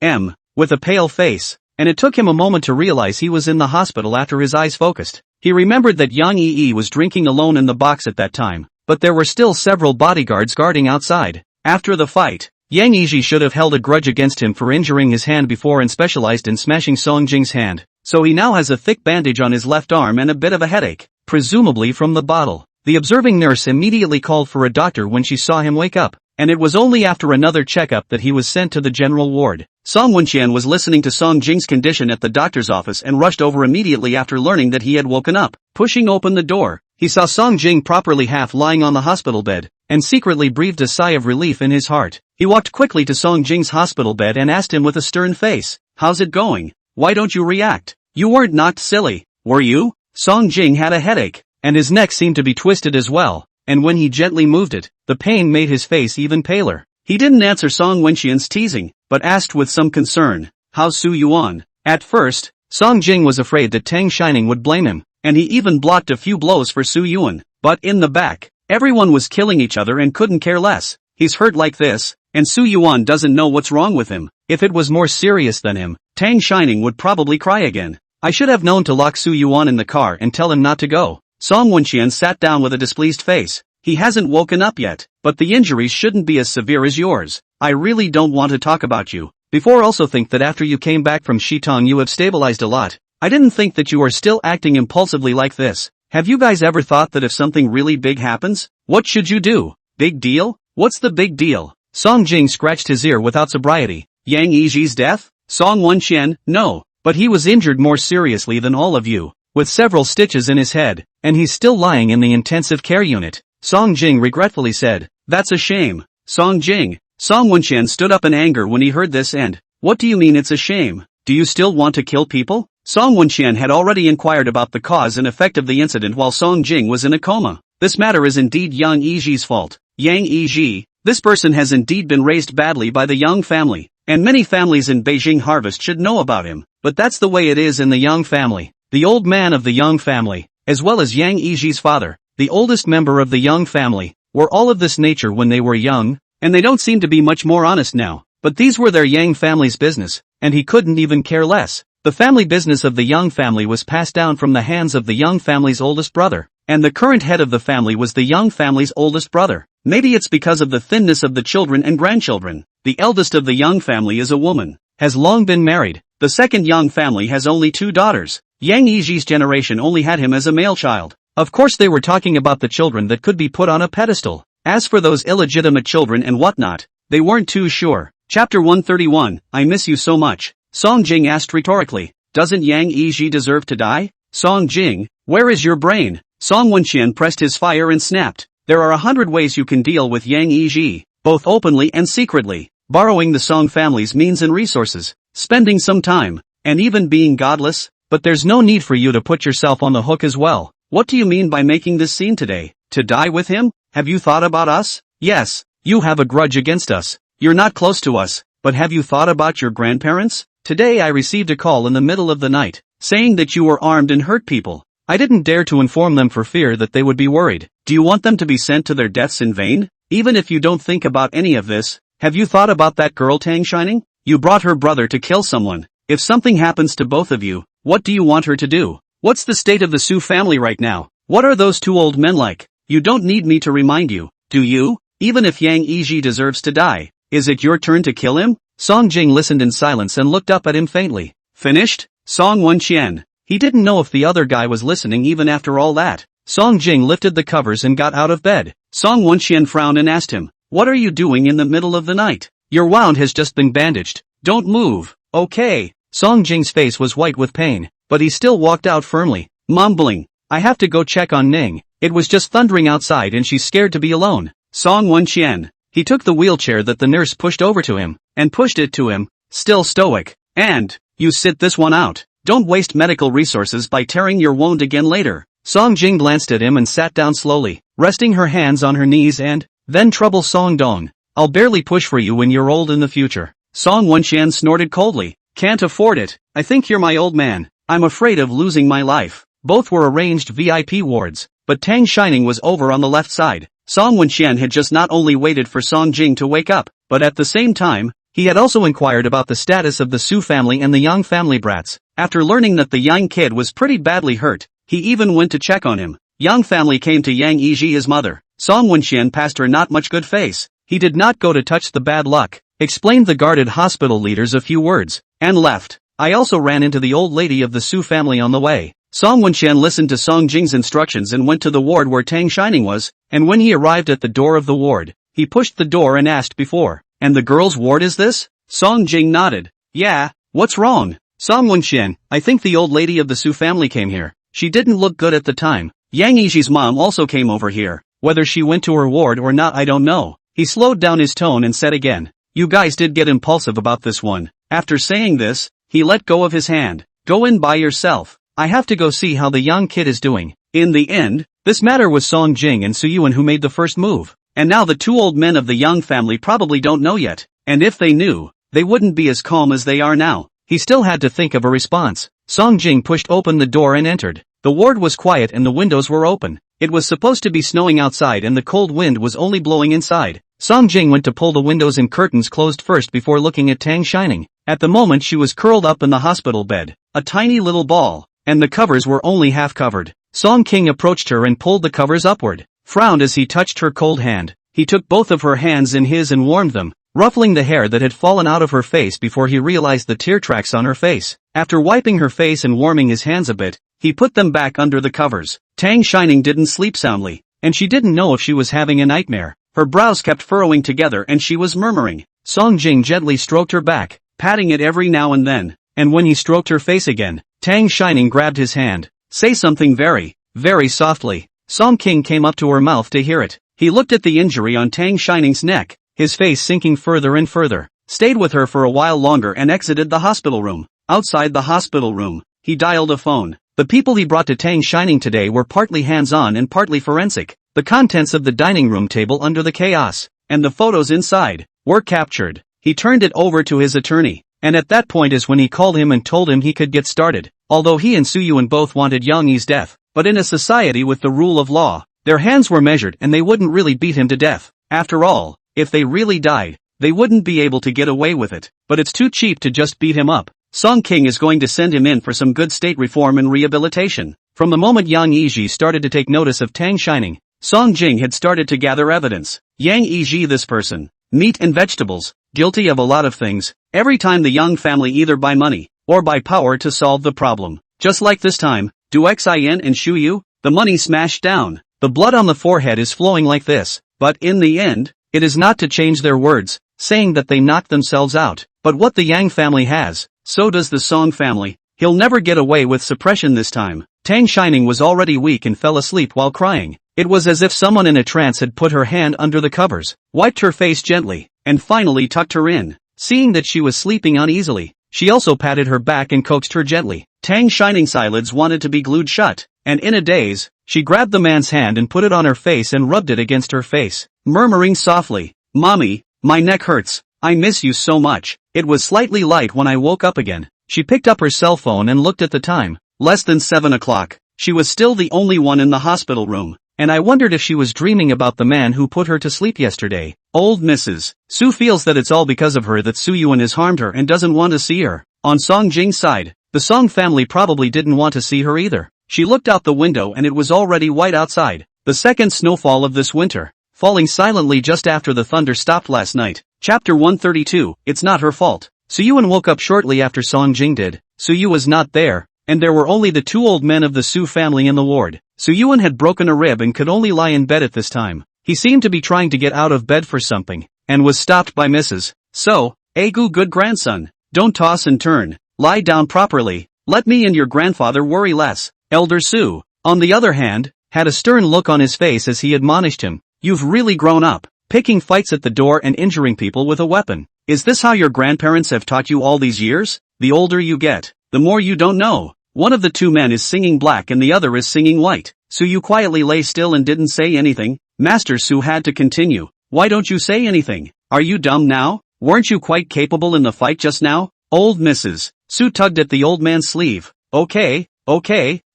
a.m. With a pale face, and it took him a moment to realize he was in the hospital after his eyes focused. He remembered that Yang Yi was drinking alone in the box at that time, but there were still several bodyguards guarding outside. After the fight, Yang Yiji should have held a grudge against him for injuring his hand before and specialized in smashing Song Jing's hand, so he now has a thick bandage on his left arm and a bit of a headache, presumably from the bottle. The observing nurse immediately called for a doctor when she saw him wake up, and it was only after another checkup that he was sent to the general ward. Song Wenqian was listening to Song Jing's condition at the doctor's office and rushed over immediately after learning that he had woken up. Pushing open the door, he saw Song Jing properly half lying on the hospital bed, and secretly breathed a sigh of relief in his heart. He walked quickly to Song Jing's hospital bed and asked him with a stern face, "How's it going? Why don't you react? You weren't knocked silly, were you?" Song Jing had a headache, and his neck seemed to be twisted as well, and when he gently moved it, the pain made his face even paler. He didn't answer Song Wenqian's teasing, but asked with some concern, "How's Su Yuan?" At first, Song Jing was afraid that Tang Shining would blame him, and he even blocked a few blows for Su Yuan, but in the back, everyone was killing each other and couldn't care less. He's hurt like this, and Su Yuan doesn't know what's wrong with him. If it was more serious than him, Tang Shining would probably cry again. I should have known to lock Su Yuan in the car and tell him not to go. Song Wenqian sat down with a displeased face. He hasn't woken up yet, but the injuries shouldn't be as severe as yours. I really don't want to talk about you. Before also think that after you came back from Shitong you have stabilized a lot. I didn't think that you are still acting impulsively like this. Have you guys ever thought that if something really big happens, what should you do? Big deal? What's the big deal? Song Jing scratched his ear without sobriety. Yang Yiji's death? Song Wenqian, no, but he was injured more seriously than all of you, with several stitches in his head, and he's still lying in the intensive care unit. Song Jing regretfully said, "That's a shame, Song Jing." Song Wenqian stood up in anger when he heard this and, "What do you mean it's a shame? Do you still want to kill people?" Song Wenqian had already inquired about the cause and effect of the incident while Song Jing was in a coma. This matter is indeed Yang Yiji's fault. Yang Yiji, this person has indeed been raised badly by the Yang family, and many families in Beijing Harvest should know about him, but that's the way it is in the Yang family. The old man of the Yang family, as well as Yang Yiji's father, the oldest member of the Yang family, were all of this nature when they were young, and they don't seem to be much more honest now, but these were their Yang family's business, and he couldn't even care less. The family business of the Yang family was passed down from the hands of the Yang family's oldest brother, And the current head of the family was the young family's oldest brother. Maybe it's because of the thinness of the children and grandchildren. The eldest of the young family is a woman, has long been married. The second young family has only 2 daughters. Yang Yiji's generation only had him as a male child. Of course they were talking about the children that could be put on a pedestal. As for those illegitimate children and whatnot, they weren't too sure. Chapter 131, I miss you so much. Song Jing asked rhetorically. Doesn't Yang Yiji deserve to die? Song Jing, where is your brain? Song Wenxian pressed his fire and snapped. There are 100 ways you can deal with Yang Yiji, both openly and secretly. Borrowing the Song family's means and resources, spending some time, and even being godless. But there's no need for you to put yourself on the hook as well. What do you mean by making this scene today? To die with him? Have you thought about us? Yes, you have a grudge against us. You're not close to us, but have you thought about your grandparents? Today I received a call in the middle of the night, saying that you were armed and hurt people. I didn't dare to inform them for fear that they would be worried. Do you want them to be sent to their deaths in vain? Even if you don't think about any of this, have you thought about that girl Tang Shining? You brought her brother to kill someone. If something happens to both of you, what do you want her to do? What's the state of the Su family right now? What are those 2 old men like? You don't need me to remind you, do you? Even if Yang Yiji deserves to die, is it your turn to kill him? Song Jing listened in silence and looked up at him faintly. Finished? Song Wenxian. He didn't know if the other guy was listening even after all that. Song Jing lifted the covers and got out of bed. Song Wenxian frowned and asked him, what are you doing in the middle of the night? Your wound has just been bandaged. Don't move. Okay. Song Jing's face was white with pain, but he still walked out firmly, mumbling, I have to go check on Ning. It was just thundering outside and she's scared to be alone. Song Wenxian. He took the wheelchair that the nurse pushed over to him, and pushed it to him, still stoic. And, you sit this one out. Don't waste medical resources by tearing your wound again later. Song Jing glanced at him and sat down slowly, resting her hands on her knees and, then trouble Song Dong. I'll barely push for you when you're old in the future. Song Wenxian snorted coldly. Can't afford it. I think you're my old man. I'm afraid of losing my life. Both were arranged VIP wards, but Tang Shining was over on the left side. Song Wenxian had just not only waited for Song Jing to wake up, but at the same time, he had also inquired about the status of the Su family and the Yang family brats. After learning that the Yang kid was pretty badly hurt, he even went to check on him. Yang family came to Yang Yiji, his mother. Song Wenxian passed her not much good face. He did not go to touch the bad luck, explained the guarded hospital leaders a few words, and left. I also ran into the old lady of the Su family on the way. Song Wenxian listened to Song Jing's instructions and went to the ward where Tang Shining was, and when he arrived at the door of the ward, he pushed the door and asked before, and the girl's ward is this? Song Jing nodded. Yeah, what's wrong? Song Wenxian, I think the old lady of the Su family came here. She didn't look good at the time. Yang Yiji's mom also came over here. Whether she went to her ward or not I don't know. He slowed down his tone and said again, you guys did get impulsive about this one. After saying this, he let go of his hand. Go in by yourself. I have to go see how the young kid is doing. In the end, this matter was Song Jing and Su Yuan who made the first move. And now the 2 old men of the Yang family probably don't know yet. And if they knew, they wouldn't be as calm as they are now. He still had to think of a response. Song Jing pushed open the door and entered. The ward was quiet and the windows were open. It was supposed to be snowing outside and the cold wind was only blowing inside. Song Jing went to pull the windows and curtains closed first before looking at Tang Shining. At the moment she was curled up in the hospital bed, a tiny little ball, and the covers were only half covered. Song King approached her and pulled the covers upward, frowned as he touched her cold hand. He took both of her hands in his and warmed them, ruffling the hair that had fallen out of her face before he realized the tear tracks on her face. After wiping her face and warming his hands a bit, he put them back under the covers. Tang Shining didn't sleep soundly, and she didn't know if she was having a nightmare. Her brows kept furrowing together and she was murmuring. Song Jing gently stroked her back, patting it every now and then, and when he stroked her face again, Tang Shining grabbed his hand. Say something very, very softly. Song King came up to her mouth to hear it. He looked at the injury on Tang Shining's neck, his face sinking further and further, stayed with her for a while longer and exited the hospital room. Outside the hospital room, he dialed a phone. The people he brought to Tang Shining today were partly hands-on and partly forensic. The contents of the dining room table under the chaos, and the photos inside, were captured. He turned it over to his attorney, and at that point is when he called him and told him he could get started. Although he and Su Yuan both wanted Yang Yi's death, but in a society with the rule of law, their hands were measured and they wouldn't really beat him to death. After all, if they really died, they wouldn't be able to get away with it. But it's too cheap to just beat him up. Song King is going to send him in for some good state reform and rehabilitation. From the moment Yang Yiji started to take notice of Tang Shining, Song Jing had started to gather evidence. Yang Yiji, this person, meat and vegetables, guilty of a lot of things, every time the Yang family either by money, or by power to solve the problem. Just like this time, Du Xin and Shu Yu, the money smashed down. The blood on the forehead is flowing like this, but in the end, it is not to change their words, saying that they knocked themselves out. But what the Yang family has, so does the Song family. He'll never get away with suppression this time. Tang Shining was already weak and fell asleep while crying. It was as if someone in a trance had put her hand under the covers, wiped her face gently, and finally tucked her in. Seeing that she was sleeping uneasily, she also patted her back and coaxed her gently. Tang Shining's eyelids wanted to be glued shut, and in a daze, she grabbed the man's hand and put it on her face and rubbed it against her face, murmuring softly, "Mommy, my neck hurts, I miss you so much." It was slightly light when I woke up again. She picked up her cell phone and looked at the time. Less than 7 o'clock. She was still the only one in the hospital room, and I wondered if she was dreaming about the man who put her to sleep yesterday. Old Mrs. Su feels that it's all because of her that Su Yuan has harmed her and doesn't want to see her. On Song Jing's side, the Song family probably didn't want to see her either. She looked out the window and it was already white outside. The second snowfall of this winter, falling silently just after the thunder stopped last night. Chapter 132, It's Not Her Fault. Su Yuan woke up shortly after Song Jing did. Su Yu was not there, and there were only the 2 old men of the Su family in the ward. Su Yuan had broken a rib and could only lie in bed at this time. He seemed to be trying to get out of bed for something, and was stopped by Mrs. So, Agu, good grandson, don't toss and turn, lie down properly, let me and your grandfather worry less. Elder Su, on the other hand, had a stern look on his face as he admonished him. You've really grown up, picking fights at the door and injuring people with a weapon. Is this how your grandparents have taught you all these years? The older you get, the more you don't know. One of the 2 men is singing black and the other is singing white. So you quietly lay still and didn't say anything. Master Su had to continue. Why don't you say anything? Are you dumb now? Weren't you quite capable in the fight just now? Old Mrs. Su tugged at the old man's sleeve. Okay.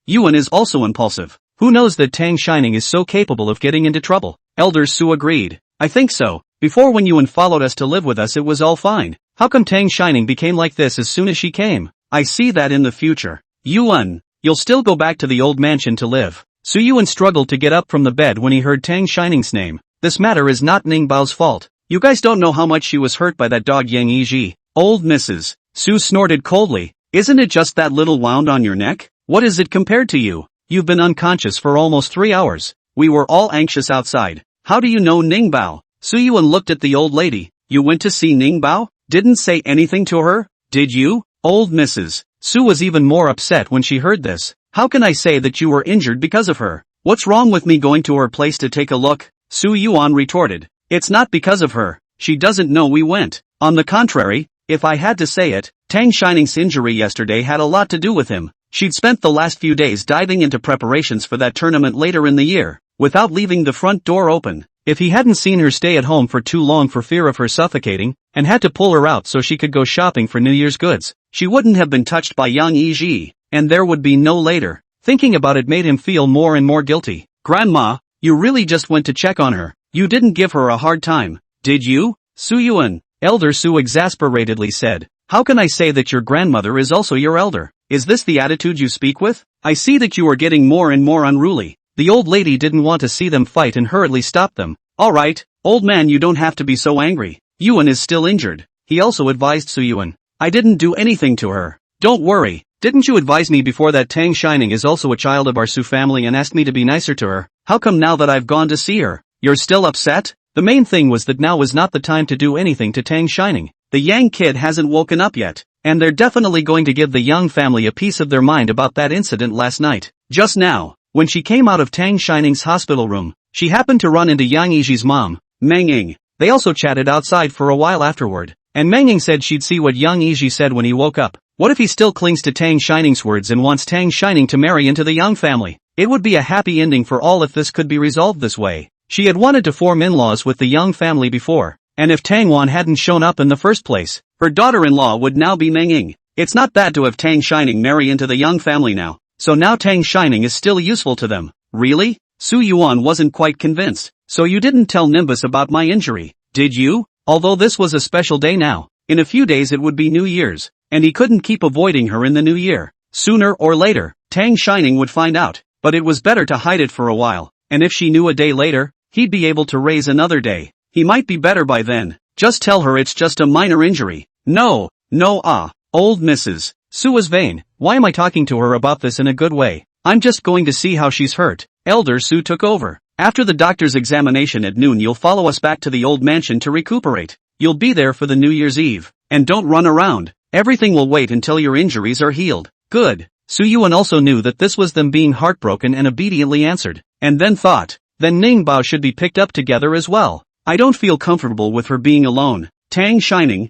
Yuan is also impulsive. Who knows that Tang Shining is so capable of getting into trouble? Elder Su agreed. I think so. Before, when Yuan followed us to live with us, it was all fine. How come Tang Shining became like this as soon as she came? I see that in the future. Yuan, you'll still go back to the old mansion to live. Su Yuan struggled to get up from the bed when he heard Tang Shining's name. This matter is not Ning Bao's fault. You guys don't know how much she was hurt by that dog Yang Yiji. Old Mrs. Su snorted coldly. Isn't it just that little wound on your neck? What is it compared to you? You've been unconscious for almost 3 hours. We were all anxious outside. How do you know Ning Bao? Su Yuan looked at the old lady. You went to see Ning Bao? Didn't say anything to her? Did you? Old Mrs. Su was even more upset when she heard this. How can I say that you were injured because of her? What's wrong with me going to her place to take a look? Su Yuan retorted. It's not because of her. She doesn't know we went. On the contrary, if I had to say it, Tang Shining's injury yesterday had a lot to do with him. She'd spent the last few days diving into preparations for that tournament later in the year, without leaving the front door open. If he hadn't seen her stay at home for too long for fear of her suffocating, and had to pull her out so she could go shopping for New Year's goods, she wouldn't have been touched by Yang Yiji, and there would be no later. Thinking about it made him feel more and more guilty. Grandma, you really just went to check on her. You didn't give her a hard time, did you? Su Yuan, Elder Su exasperatedly said. How can I say that your grandmother is also your elder? Is this the attitude you speak with? I see that you are getting more and more unruly. The old lady didn't want to see them fight and hurriedly stopped them. Alright, old man, you don't have to be so angry. Yuan is still injured. He also advised Su Yuan. I didn't do anything to her. Don't worry. Didn't you advise me before that Tang Shining is also a child of our Su family and asked me to be nicer to her? How come now that I've gone to see her, you're still upset? The main thing was that now was not the time to do anything to Tang Shining. The Yang kid hasn't woken up yet, and they're definitely going to give the Yang family a piece of their mind about that incident last night. Just now, when she came out of Tang Shining's hospital room, she happened to run into Yang Yiji's mom, Meng Ying. They also chatted outside for a while afterward, and Meng Ying said she'd see what Yang Yiji said when he woke up. What if he still clings to Tang Shining's words and wants Tang Shining to marry into the Yang family? It would be a happy ending for all if this could be resolved this way. She had wanted to form in-laws with the Yang family before, and if Tang Wan hadn't shown up in the first place, her daughter-in-law would now be Meng Ying. It's not bad to have Tang Shining marry into the Yang family now, so now Tang Shining is still useful to them. Really? Su Yuan wasn't quite convinced. So you didn't tell Nimbus about my injury, did you? Although this was a special day now. In a few days it would be New Year's, and he couldn't keep avoiding her in the new year. Sooner or later, Tang Shining would find out, but it was better to hide it for a while, and if she knew a day later, he'd be able to raise another day. He might be better by then. Just tell her it's just a minor injury. No, old Mrs. Su was vain. Why am I talking to her about this in a good way? I'm just going to see how she's hurt. Elder Su took over. After the doctor's examination at noon, you'll follow us back to the old mansion to recuperate. You'll be there for the New Year's Eve. And don't run around. Everything will wait until your injuries are healed. Good. Su Yuan also knew that this was them being heartbroken and obediently answered. And then thought, then Ning Bao should be picked up together as well. I don't feel comfortable with her being alone. Tang Shining,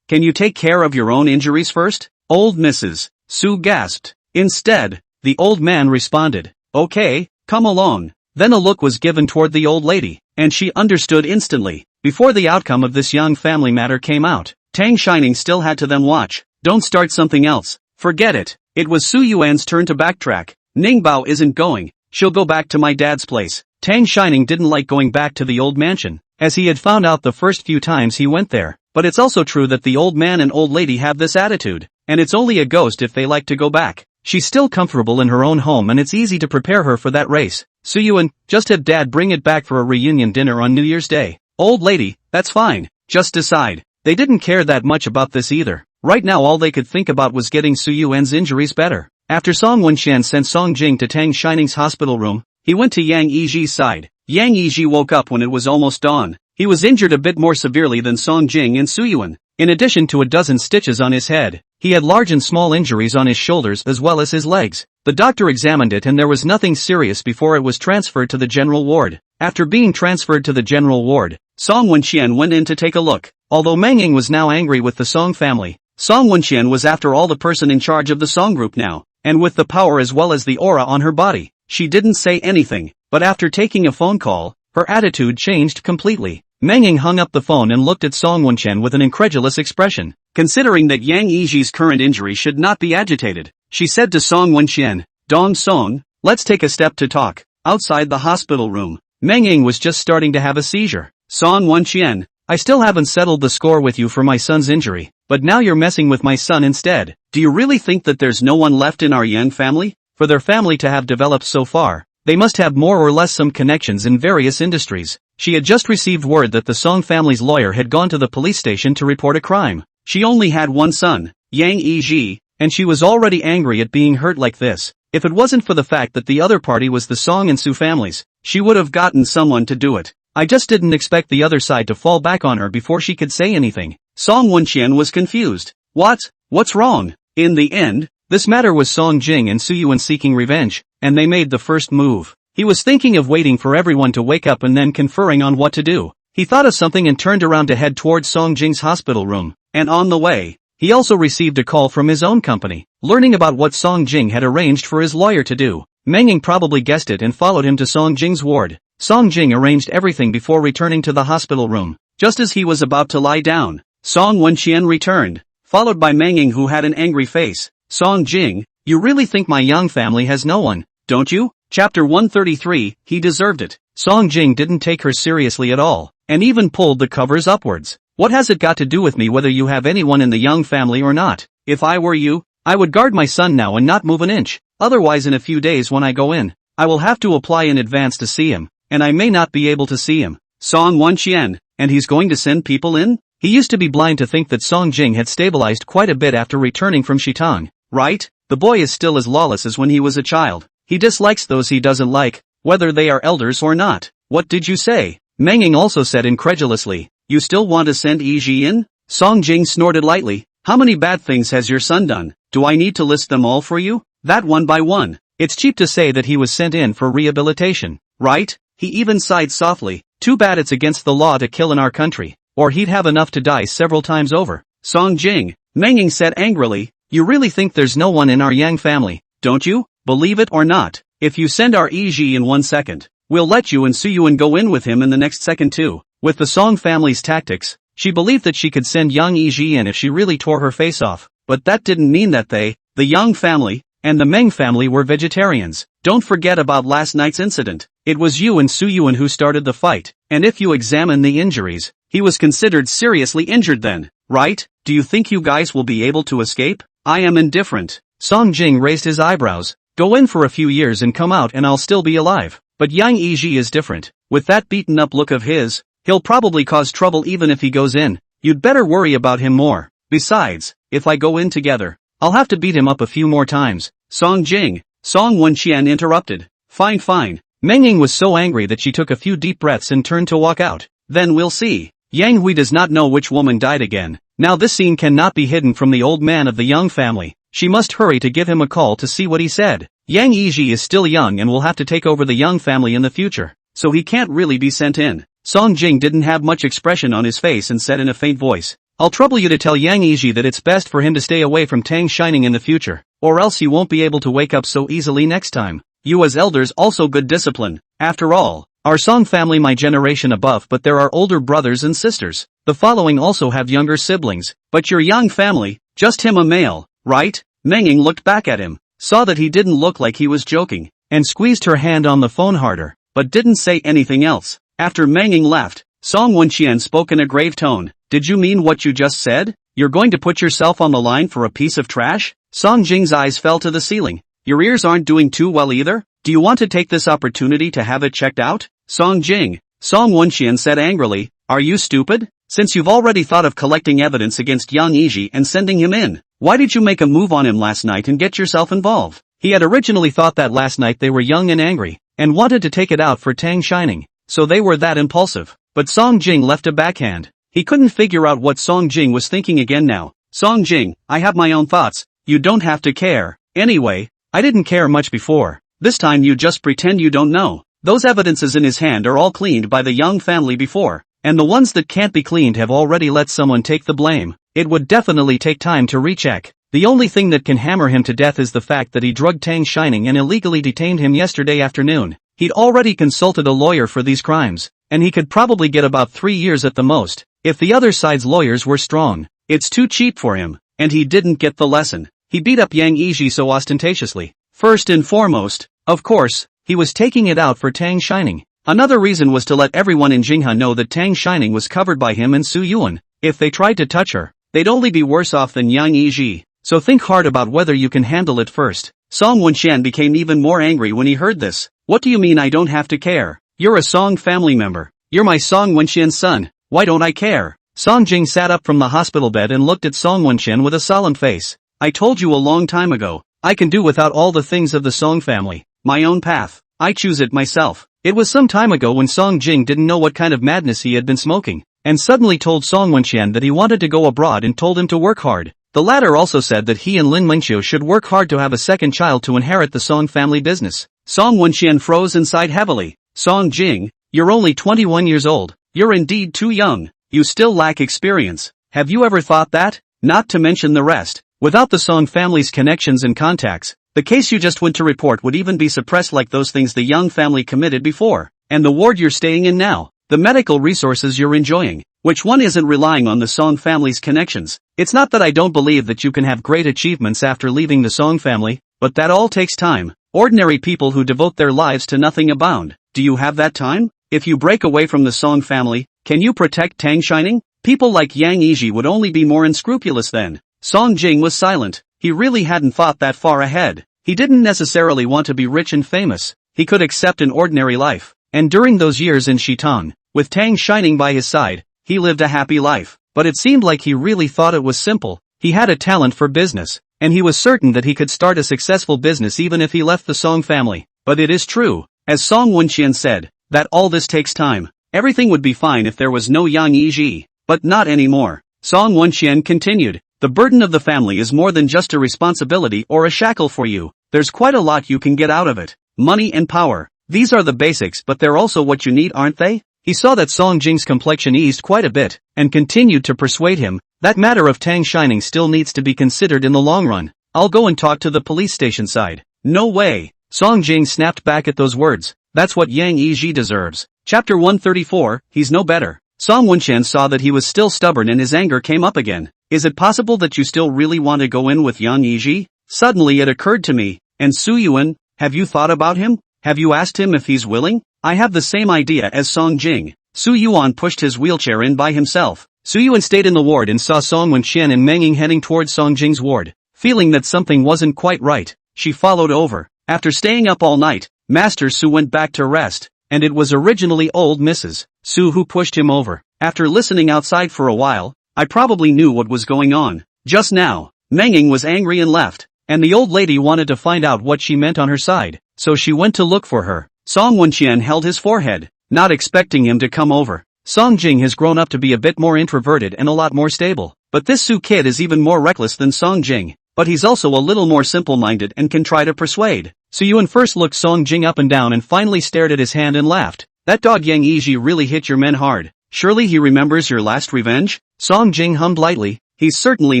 can you take care of your own injuries first? Old Mrs. Su gasped. Instead, the old man responded, okay, come along. Then a look was given toward the old lady, and she understood instantly. Before the outcome of this young family matter came out, Tang Shining still had to then watch. Don't start something else. Forget it. It was Su Yuan's turn to backtrack. Ning Bao isn't going. She'll go back to my dad's place. Tang Shining didn't like going back to the old mansion, as he had found out the first few times he went there. But it's also true that the old man and old lady have this attitude, and it's only a ghost if they like to go back. She's still comfortable in her own home and it's easy to prepare her for that race. Su Yuan, just have dad bring it back for a reunion dinner on New Year's Day. Old lady, that's fine. Just decide. They didn't care that much about this either. Right now all they could think about was getting Su Yuan's injuries better. After Song Wenxian sent Song Jing to Tang Shining's hospital room, he went to Yang Yiji's side. Yang Yiji woke up when it was almost dawn. He was injured a bit more severely than Song Jing and Su Yuan. In addition to a dozen stitches on his head, he had large and small injuries on his shoulders as well as his legs. The doctor examined it and there was nothing serious before it was transferred to the general ward. After being transferred to the general ward, Song Wenxian went in to take a look. Although Meng Ying was now angry with the Song family, Song Wenxian was after all the person in charge of the Song group now, and with the power as well as the aura on her body. She didn't say anything, but after taking a phone call, her attitude changed completely. Meng Ying hung up the phone and looked at Song Wenxian with an incredulous expression. Considering that Yang Yiji's current injury should not be agitated, she said to Song Wenxian, Dong Song, let's take a step to talk. Outside the hospital room, Meng Ying was just starting to have a seizure. Song Wenxian, I still haven't settled the score with you for my son's injury, but now you're messing with my son instead. Do you really think that there's no one left in our Yang family? For their family to have developed so far, they must have more or less some connections in various industries. She had just received word that the Song family's lawyer had gone to the police station to report a crime. She only had one son, Yang Yiji, and she was already angry at being hurt like this. If it wasn't for the fact that the other party was the Song and Su families, she would have gotten someone to do it. I just didn't expect the other side to fall back on her before she could say anything. Song Wenxian was confused. What's wrong? In the end, this matter was Song Jing and Su Yuan seeking revenge, and they made the first move. He was thinking of waiting for everyone to wake up and then conferring on what to do. He thought of something and turned around to head towards Song Jing's hospital room, and on the way, he also received a call from his own company, learning about what Song Jing had arranged for his lawyer to do. Meng Ying probably guessed it and followed him to Song Jing's ward. Song Jing arranged everything before returning to the hospital room. Just as he was about to lie down, Song Wenxian returned, followed by Meng Ying who had an angry face. Song Jing, you really think my young family has no one, don't you? Chapter 133, he deserved it. Song Jing didn't take her seriously at all, and even pulled the covers upwards. What has it got to do with me whether you have anyone in the young family or not? If I were you, I would guard my son now and not move an inch. Otherwise in a few days when I go in, I will have to apply in advance to see him, and I may not be able to see him. Song Wenxian, and he's going to send people in? He used to be blind to think that Song Jing had stabilized quite a bit after returning from Shitang, right? The boy is still as lawless as when he was a child. He dislikes those he doesn't like, whether they are elders or not. What did you say? Meng Ying also said incredulously, you still want to send Yiji in? Song Jing snorted lightly. How many bad things has your son done? Do I need to list them all for you? That one by one. It's cheap to say that he was sent in for rehabilitation, right? He even sighed softly. Too bad it's against the law to kill in our country, or he'd have enough to die several times over. Song Jing, Meng Ying said angrily, you really think there's no one in our Yang family, don't you? Believe it or not, if you send our Yiji in 1 second, we'll let you and Su Yuan go in with him in the next second too. With the Song family's tactics, she believed that she could send Yang Yiji in if she really tore her face off, but that didn't mean that they, the Yang family, and the Meng family were vegetarians. Don't forget about last night's incident. It was you and Su Yuan who started the fight, and if you examine the injuries, he was considered seriously injured then, right? Do you think you guys will be able to escape? I am indifferent. Song Jing raised his eyebrows. Go in for a few years and come out and I'll still be alive. But Yang Yiji is different. With that beaten up look of his, he'll probably cause trouble even if he goes in. You'd better worry about him more. Besides, if I go in together, I'll have to beat him up a few more times. Song Jing. Song Wenqian interrupted. Fine. Meng Ying was so angry that she took a few deep breaths and turned to walk out. Then we'll see. Yang Hui does not know which woman died again. Now this scene cannot be hidden from the old man of the Young family. She must hurry to give him a call to see what he said. Yang Yiji is still young and will have to take over the Young family in the future, so he can't really be sent in. Song Jing didn't have much expression on his face and said in a faint voice, I'll trouble you to tell Yang Yiji that it's best for him to stay away from Tang Shining in the future, or else he won't be able to wake up so easily next time. You as elders also good discipline. After all, our Song family my generation above, but there are older brothers and sisters. The following also have younger siblings, but your Yang family, just him a male, right? Meng Ying looked back at him, saw that he didn't look like he was joking, and squeezed her hand on the phone harder, but didn't say anything else. After Meng Ying left, Song Wenqian spoke in a grave tone. Did you mean what you just said? You're going to put yourself on the line for a piece of trash? Song Jing's eyes fell to the ceiling. Your ears aren't doing too well either? Do you want to take this opportunity to have it checked out? Song Jing. Song Wenqian said angrily, are you stupid? Since you've already thought of collecting evidence against Yang Yiji and sending him in, why did you make a move on him last night and get yourself involved? He had originally thought that last night they were young and angry, and wanted to take it out for Tang Shining, so they were that impulsive. But Song Jing left a backhand. He couldn't figure out what Song Jing was thinking again now. Song Jing, I have my own thoughts, you don't have to care. Anyway, I didn't care much before. This time you just pretend you don't know. Those evidences in his hand are all cleaned by the Young family before, and the ones that can't be cleaned have already let someone take the blame. It would definitely take time to recheck. The only thing that can hammer him to death is the fact that he drugged Tang Shining and illegally detained him yesterday afternoon. He'd already consulted a lawyer for these crimes, and he could probably get about 3 years at the most, if the other side's lawyers were strong. It's too cheap for him, and he didn't get the lesson. He beat up Yang Yiji so ostentatiously. First and foremost, of course, he was taking it out for Tang Shining. Another reason was to let everyone in Jingha know that Tang Shining was covered by him and Su Yuan. If they tried to touch her, they'd only be worse off than Yang Yiji. So think hard about whether you can handle it first. Song Wenqian became even more angry when he heard this. What do you mean I don't have to care? You're a Song family member. You're my Song Wenqian's son. Why don't I care? Song Jing sat up from the hospital bed and looked at Song Wenqian with a solemn face. I told you a long time ago, I can do without all the things of the Song family. My own path. I choose it myself. It was some time ago when Song Jing didn't know what kind of madness he had been smoking, and suddenly told Song Wenqian that he wanted to go abroad and told him to work hard. The latter also said that he and Lin Mengqiu should work hard to have a second child to inherit the Song family business. Song Wenqian froze and sighed heavily. Song Jing, you're only 21 years old. You're indeed too young. You still lack experience. Have you ever thought that? Not to mention the rest. Without the Song family's connections and contacts, the case you just went to report would even be suppressed like those things the Young family committed before. And the ward you're staying in now, the medical resources you're enjoying, which one isn't relying on the Song family's connections? It's not that I don't believe that you can have great achievements after leaving the Song family, but that all takes time. Ordinary people who devote their lives to nothing abound. Do you have that time? If you break away from the Song family, can you protect Tang Shining? People like Yang Yiji would only be more unscrupulous then. Song Jing was silent. He really hadn't thought that far ahead. He didn't necessarily want to be rich and famous. He could accept an ordinary life. And during those years in Shitong, with Tang Shining by his side, he lived a happy life. But it seemed like he really thought it was simple. He had a talent for business, and he was certain that he could start a successful business even if he left the Song family. But it is true, as Song Wenqian said, that all this takes time. Everything would be fine if there was no Yang Yiji, but not anymore. Song Wenqian continued. The burden of the family is more than just a responsibility or a shackle for you. There's quite a lot you can get out of it. Money and power. These are the basics, but they're also what you need, aren't they? He saw that Song Jing's complexion eased quite a bit, and continued to persuade him. That matter of Tang Shining still needs to be considered in the long run. I'll go and talk to the police station side. No way. Song Jing snapped back at those words. That's what Yang Yiji deserves. Chapter 134, he's no better. Song Wenqian saw that he was still stubborn and his anger came up again. Is it possible that you still really want to go in with Yang Yiji? Suddenly it occurred to me. And Su Yuan, have you thought about him? Have you asked him if he's willing? I have the same idea as Song Jing. Su Yuan pushed his wheelchair in by himself. Su Yuan stayed in the ward and saw Song Wenqian and Meng Ying heading towards Song Jing's ward. Feeling that something wasn't quite right, she followed over. After staying up all night, Master Su went back to rest, and it was originally old Mrs. Su who pushed him over. After listening outside for a while, I probably knew what was going on. Just now, Menging was angry and left, and the old lady wanted to find out what she meant on her side, so she went to look for her. Song Wenqian held his forehead, not expecting him to come over. Song Jing has grown up to be a bit more introverted and a lot more stable, but this Su kid is even more reckless than Song Jing, but he's also a little more simple-minded and can try to persuade. Su Yuan first looked Song Jing up and down and finally stared at his hand and laughed. That dog Yang Yiji really hit your men hard. Surely he remembers your last revenge? Song Jing hummed lightly. He's certainly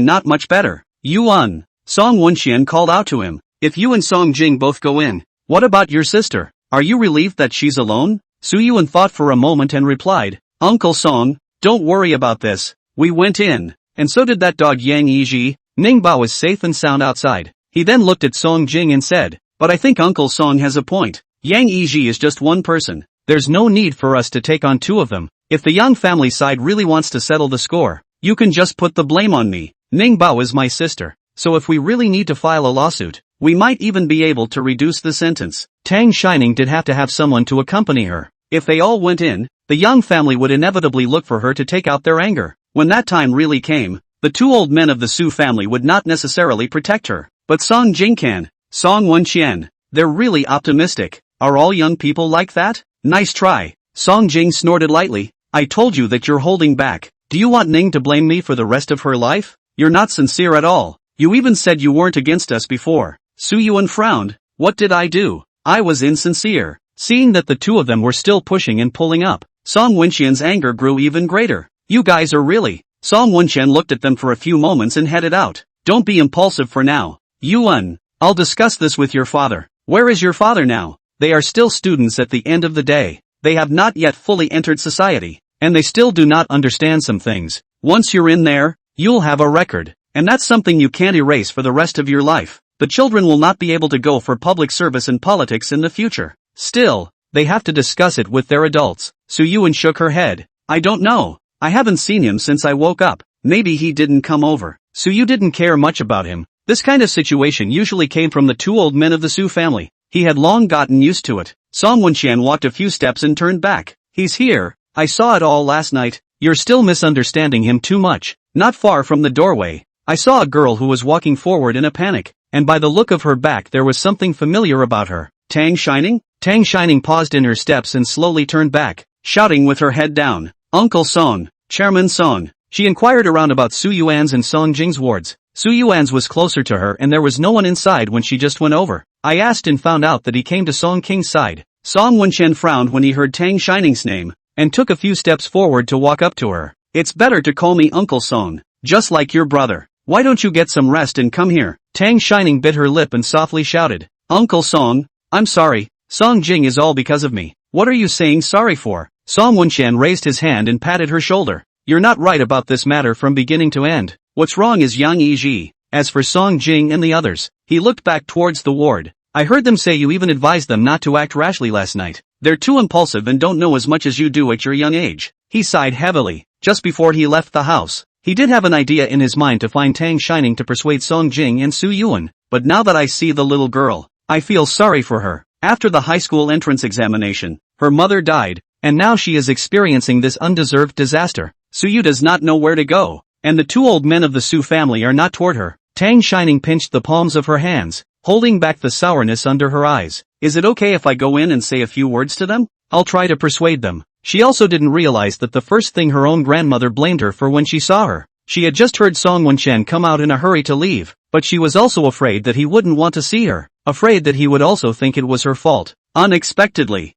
not much better. Yuan. Song Wenqian called out to him. If you and Song Jing both go in, what about your sister? Are you relieved that she's alone? Su Yuan thought for a moment and replied, Uncle Song, don't worry about this. We went in, and so did that dog Yang Yiji. Ningbao is safe and sound outside. He then looked at Song Jing and said, but I think Uncle Song has a point. Yang Yiji is just one person. There's no need for us to take on two of them. If the Yang family side really wants to settle the score, you can just put the blame on me. Ningbao is my sister, so if we really need to file a lawsuit, we might even be able to reduce the sentence. Tang Shining did have to have someone to accompany her. If they all went in, the Yang family would inevitably look for her to take out their anger. When that time really came, the two old men of the Su family would not necessarily protect her, but Song Jing can. Song Wenqian, they're really optimistic. Are all young people like that? Nice try. Song Jing snorted lightly. I told you that you're holding back. Do you want Ning to blame me for the rest of her life? You're not sincere at all. You even said you weren't against us before. Su Yuan frowned. What did I do? I was insincere. Seeing that the two of them were still pushing and pulling up, Song Wenqian's anger grew even greater. You guys are really... Song Wenqian looked at them for a few moments and headed out. Don't be impulsive for now. Yuan, I'll discuss this with your father. Where is your father now? They are still students at the end of the day. They have not yet fully entered society, and they still do not understand some things. Once you're in there, you'll have a record, and that's something you can't erase for the rest of your life. The children will not be able to go for public service and politics in the future. Still, they have to discuss it with their adults. Su Yuan shook her head. I don't know. I haven't seen him since I woke up. Maybe he didn't come over. Su Yu didn't care much about him. This kind of situation usually came from the two old men of the Su family. He had long gotten used to it. Song Wenqian walked a few steps and turned back. He's here. I saw it all last night. You're still misunderstanding him too much. Not far from the doorway, I saw a girl who was walking forward in a panic, and by the look of her back there was something familiar about her. Tang Shining? Tang Shining paused in her steps and slowly turned back, shouting with her head down. Uncle Song, Chairman Song. She inquired around about Su Yuan's and Song Jing's wards. Su Yuan's was closer to her and there was no one inside when she just went over. I asked and found out that he came to Song King's side. Song Wenqian frowned when he heard Tang Shining's name, and took a few steps forward to walk up to her. It's better to call me Uncle Song, just like your brother. Why don't you get some rest and come here? Tang Shining bit her lip and softly shouted. Uncle Song, I'm sorry. Song Jing is all because of me. What are you saying sorry for? Song Wenqian raised his hand and patted her shoulder. You're not right about this matter from beginning to end. What's wrong is Yang Yiji. As for Song Jing and the others, he looked back towards the ward. I heard them say you even advised them not to act rashly last night. They're too impulsive and don't know as much as you do at your young age. He sighed heavily. Just before he left the house, he did have an idea in his mind to find Tang Shining to persuade Song Jing and Su Yuan. But now that I see the little girl, I feel sorry for her. After the high school entrance examination, her mother died, and now she is experiencing this undeserved disaster. Su Yu does not know where to go, and the two old men of the Su family are not toward her. Tang Shining pinched the palms of her hands, holding back the sourness under her eyes. Is it okay if I go in and say a few words to them? I'll try to persuade them. She also didn't realize that the first thing her own grandmother blamed her for when she saw her. She had just heard Song Wenqian come out in a hurry to leave, but she was also afraid that he wouldn't want to see her, afraid that he would also think it was her fault. Unexpectedly,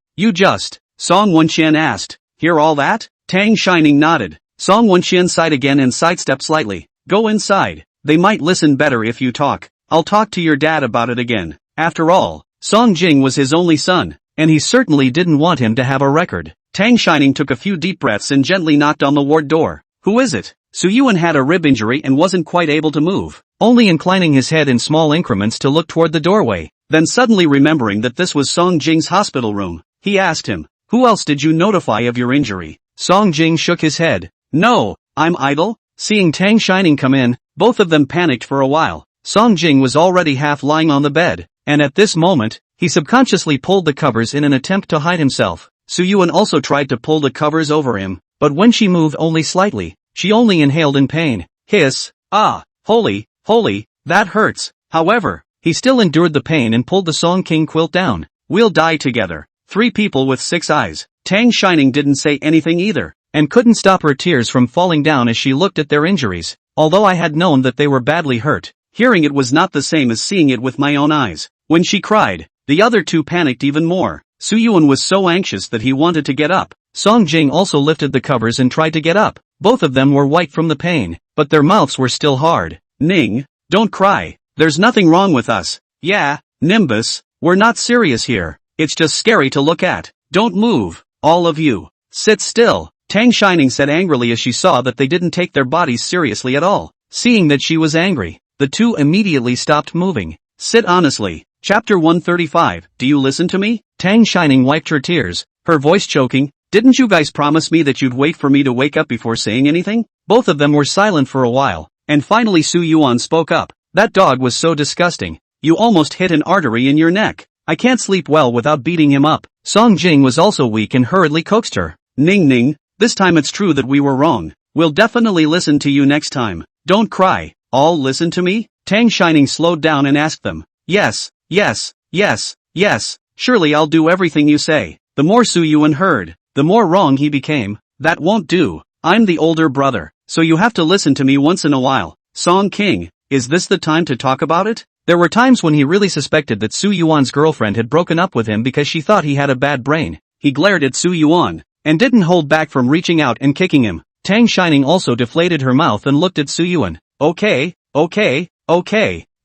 Song Wenqian asked, hear all that? Tang Shining nodded. Song Wenqian sighed again and sidestepped slightly. Go inside. They might listen better if you talk. I'll talk to your dad about it again. After all, Song Jing was his only son, and he certainly didn't want him to have a record. Tang Shining took a few deep breaths and gently knocked on the ward door. Who is it? Su Yuan had a rib injury and wasn't quite able to move, only inclining his head in small increments to look toward the doorway. Then suddenly remembering that this was Song Jing's hospital room, he asked him, who else did you notify of your injury? Song Jing shook his head. No, I'm idle. Seeing Tang Shining come in, both of them panicked for a while. Song Jing was already half lying on the bed, and at this moment, he subconsciously pulled the covers in an attempt to hide himself. Su Yuan also tried to pull the covers over him, but when she moved only slightly, she only inhaled in pain. Hiss, ah, holy, that hurts. However, he still endured the pain and pulled the Song King quilt down. We'll die together. 3 people with 6 eyes. Tang Shining didn't say anything either, and couldn't stop her tears from falling down as she looked at their injuries. Although I had known that they were badly hurt, hearing it was not the same as seeing it with my own eyes. When she cried, the other 2 panicked even more. Su Yuan was so anxious that he wanted to get up. Song Jing also lifted the covers and tried to get up. Both of them were white from the pain, but their mouths were still hard. Ning, don't cry. There's nothing wrong with us. Yeah, Nimbus, we're not serious here. It's just scary to look at. Don't move, all of you. Sit still, Tang Shining said angrily as she saw that they didn't take their bodies seriously at all. Seeing that she was angry, the 2 immediately stopped moving. Sit honestly. Chapter 135, do you listen to me? Tang Shining wiped her tears, her voice choking. Didn't you guys promise me that you'd wait for me to wake up before saying anything? Both of them were silent for a while, and finally Su Yuan spoke up. That dog was so disgusting. You almost hit an artery in your neck. I can't sleep well without beating him up. Song Jing was also weak and hurriedly coaxed her. Ning, this time it's true that we were wrong. We'll definitely listen to you next time. Don't cry. All listen to me? Tang Shining slowed down and asked them. Yes. Surely I'll do everything you say. The more Su Yuan heard, the more wrong he became. That won't do. I'm the older brother, so you have to listen to me once in a while. Song King, is this the time to talk about it? There were times when he really suspected that Su Yuan's girlfriend had broken up with him because she thought he had a bad brain. He glared at Su Yuan, and didn't hold back from reaching out and kicking him. Tang Shining also deflated her mouth and looked at Su Yuan. Okay.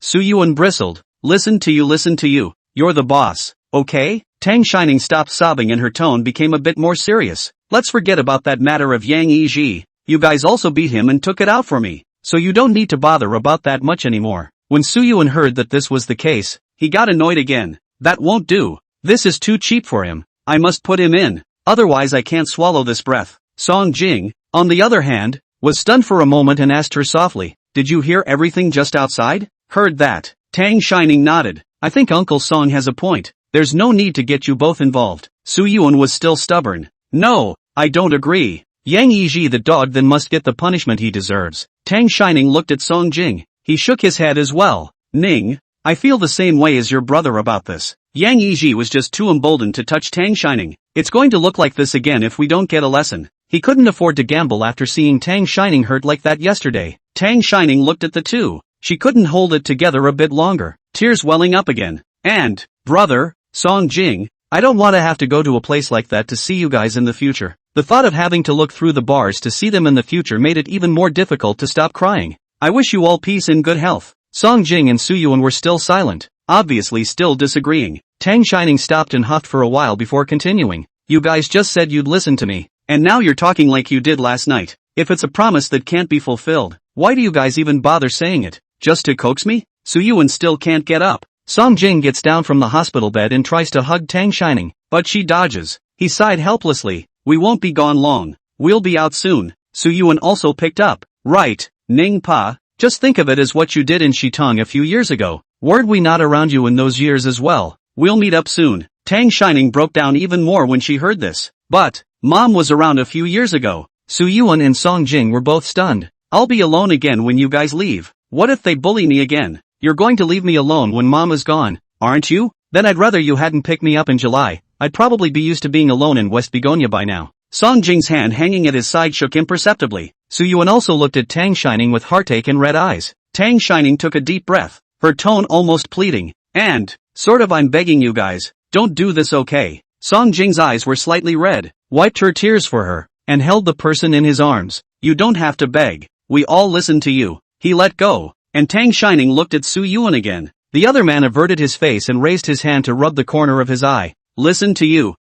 Su Yuan bristled. Listen to you. You're the boss, okay? Tang Shining stopped sobbing and her tone became a bit more serious. Let's forget about that matter of Yang Yiji. You guys also beat him and took it out for me, so you don't need to bother about that much anymore. When Su Yuan heard that this was the case, he got annoyed again. That won't do. This is too cheap for him. I must put him in. Otherwise I can't swallow this breath. Song Jing, on the other hand, was stunned for a moment and asked her softly, did you hear everything just outside? Heard that. Tang Shining nodded. I think Uncle Song has a point. There's no need to get you both involved. Su Yuan was still stubborn. No, I don't agree. Yang Yiji the dog then must get the punishment he deserves. Tang Shining looked at Song Jing. He shook his head as well. Ning, I feel the same way as your brother about this. Yang Yiji was just too emboldened to touch Tang Shining. It's going to look like this again if we don't get a lesson. He couldn't afford to gamble after seeing Tang Shining hurt like that yesterday. Tang Shining looked at the 2. She couldn't hold it together a bit longer, tears welling up again. And, brother, Song Jing, I don't want to have to go to a place like that to see you guys in the future. The thought of having to look through the bars to see them in the future made it even more difficult to stop crying. I wish you all peace and good health. Song Jing and Su Yuan were still silent, obviously still disagreeing. Tang Shining stopped and huffed for a while before continuing. You guys just said you'd listen to me, and now you're talking like you did last night. If it's a promise that can't be fulfilled, why do you guys even bother saying it? Just to coax me? Su Yuan still can't get up. Song Jing gets down from the hospital bed and tries to hug Tang Shining, but she dodges. He sighed helplessly. We won't be gone long. We'll be out soon. Su Yuan also picked up. Right, Ning Pa, just think of it as what you did in Shitong a few years ago. Weren't we not around you in those years as well? We'll meet up soon. Tang Shining broke down even more when she heard this. But, Mom was around a few years ago. Su Yuan and Song Jing were both stunned. I'll be alone again when you guys leave. What if they bully me again? You're going to leave me alone when Mom is gone, aren't you? Then I'd rather you hadn't picked me up in July. I'd probably be used to being alone in West Begonia by now. Song Jing's hand hanging at his side shook imperceptibly. Su Yuan also looked at Tang Shining with heartache and red eyes. Tang Shining took a deep breath, her tone almost pleading. And, I'm begging you guys, don't do this, okay? Song Jing's eyes were slightly red, wiped her tears for her, and held the person in his arms. You don't have to beg. We all listen to you. He let go, and Tang Shining looked at Su Yuan again. The other man averted his face and raised his hand to rub the corner of his eye. Listen to you.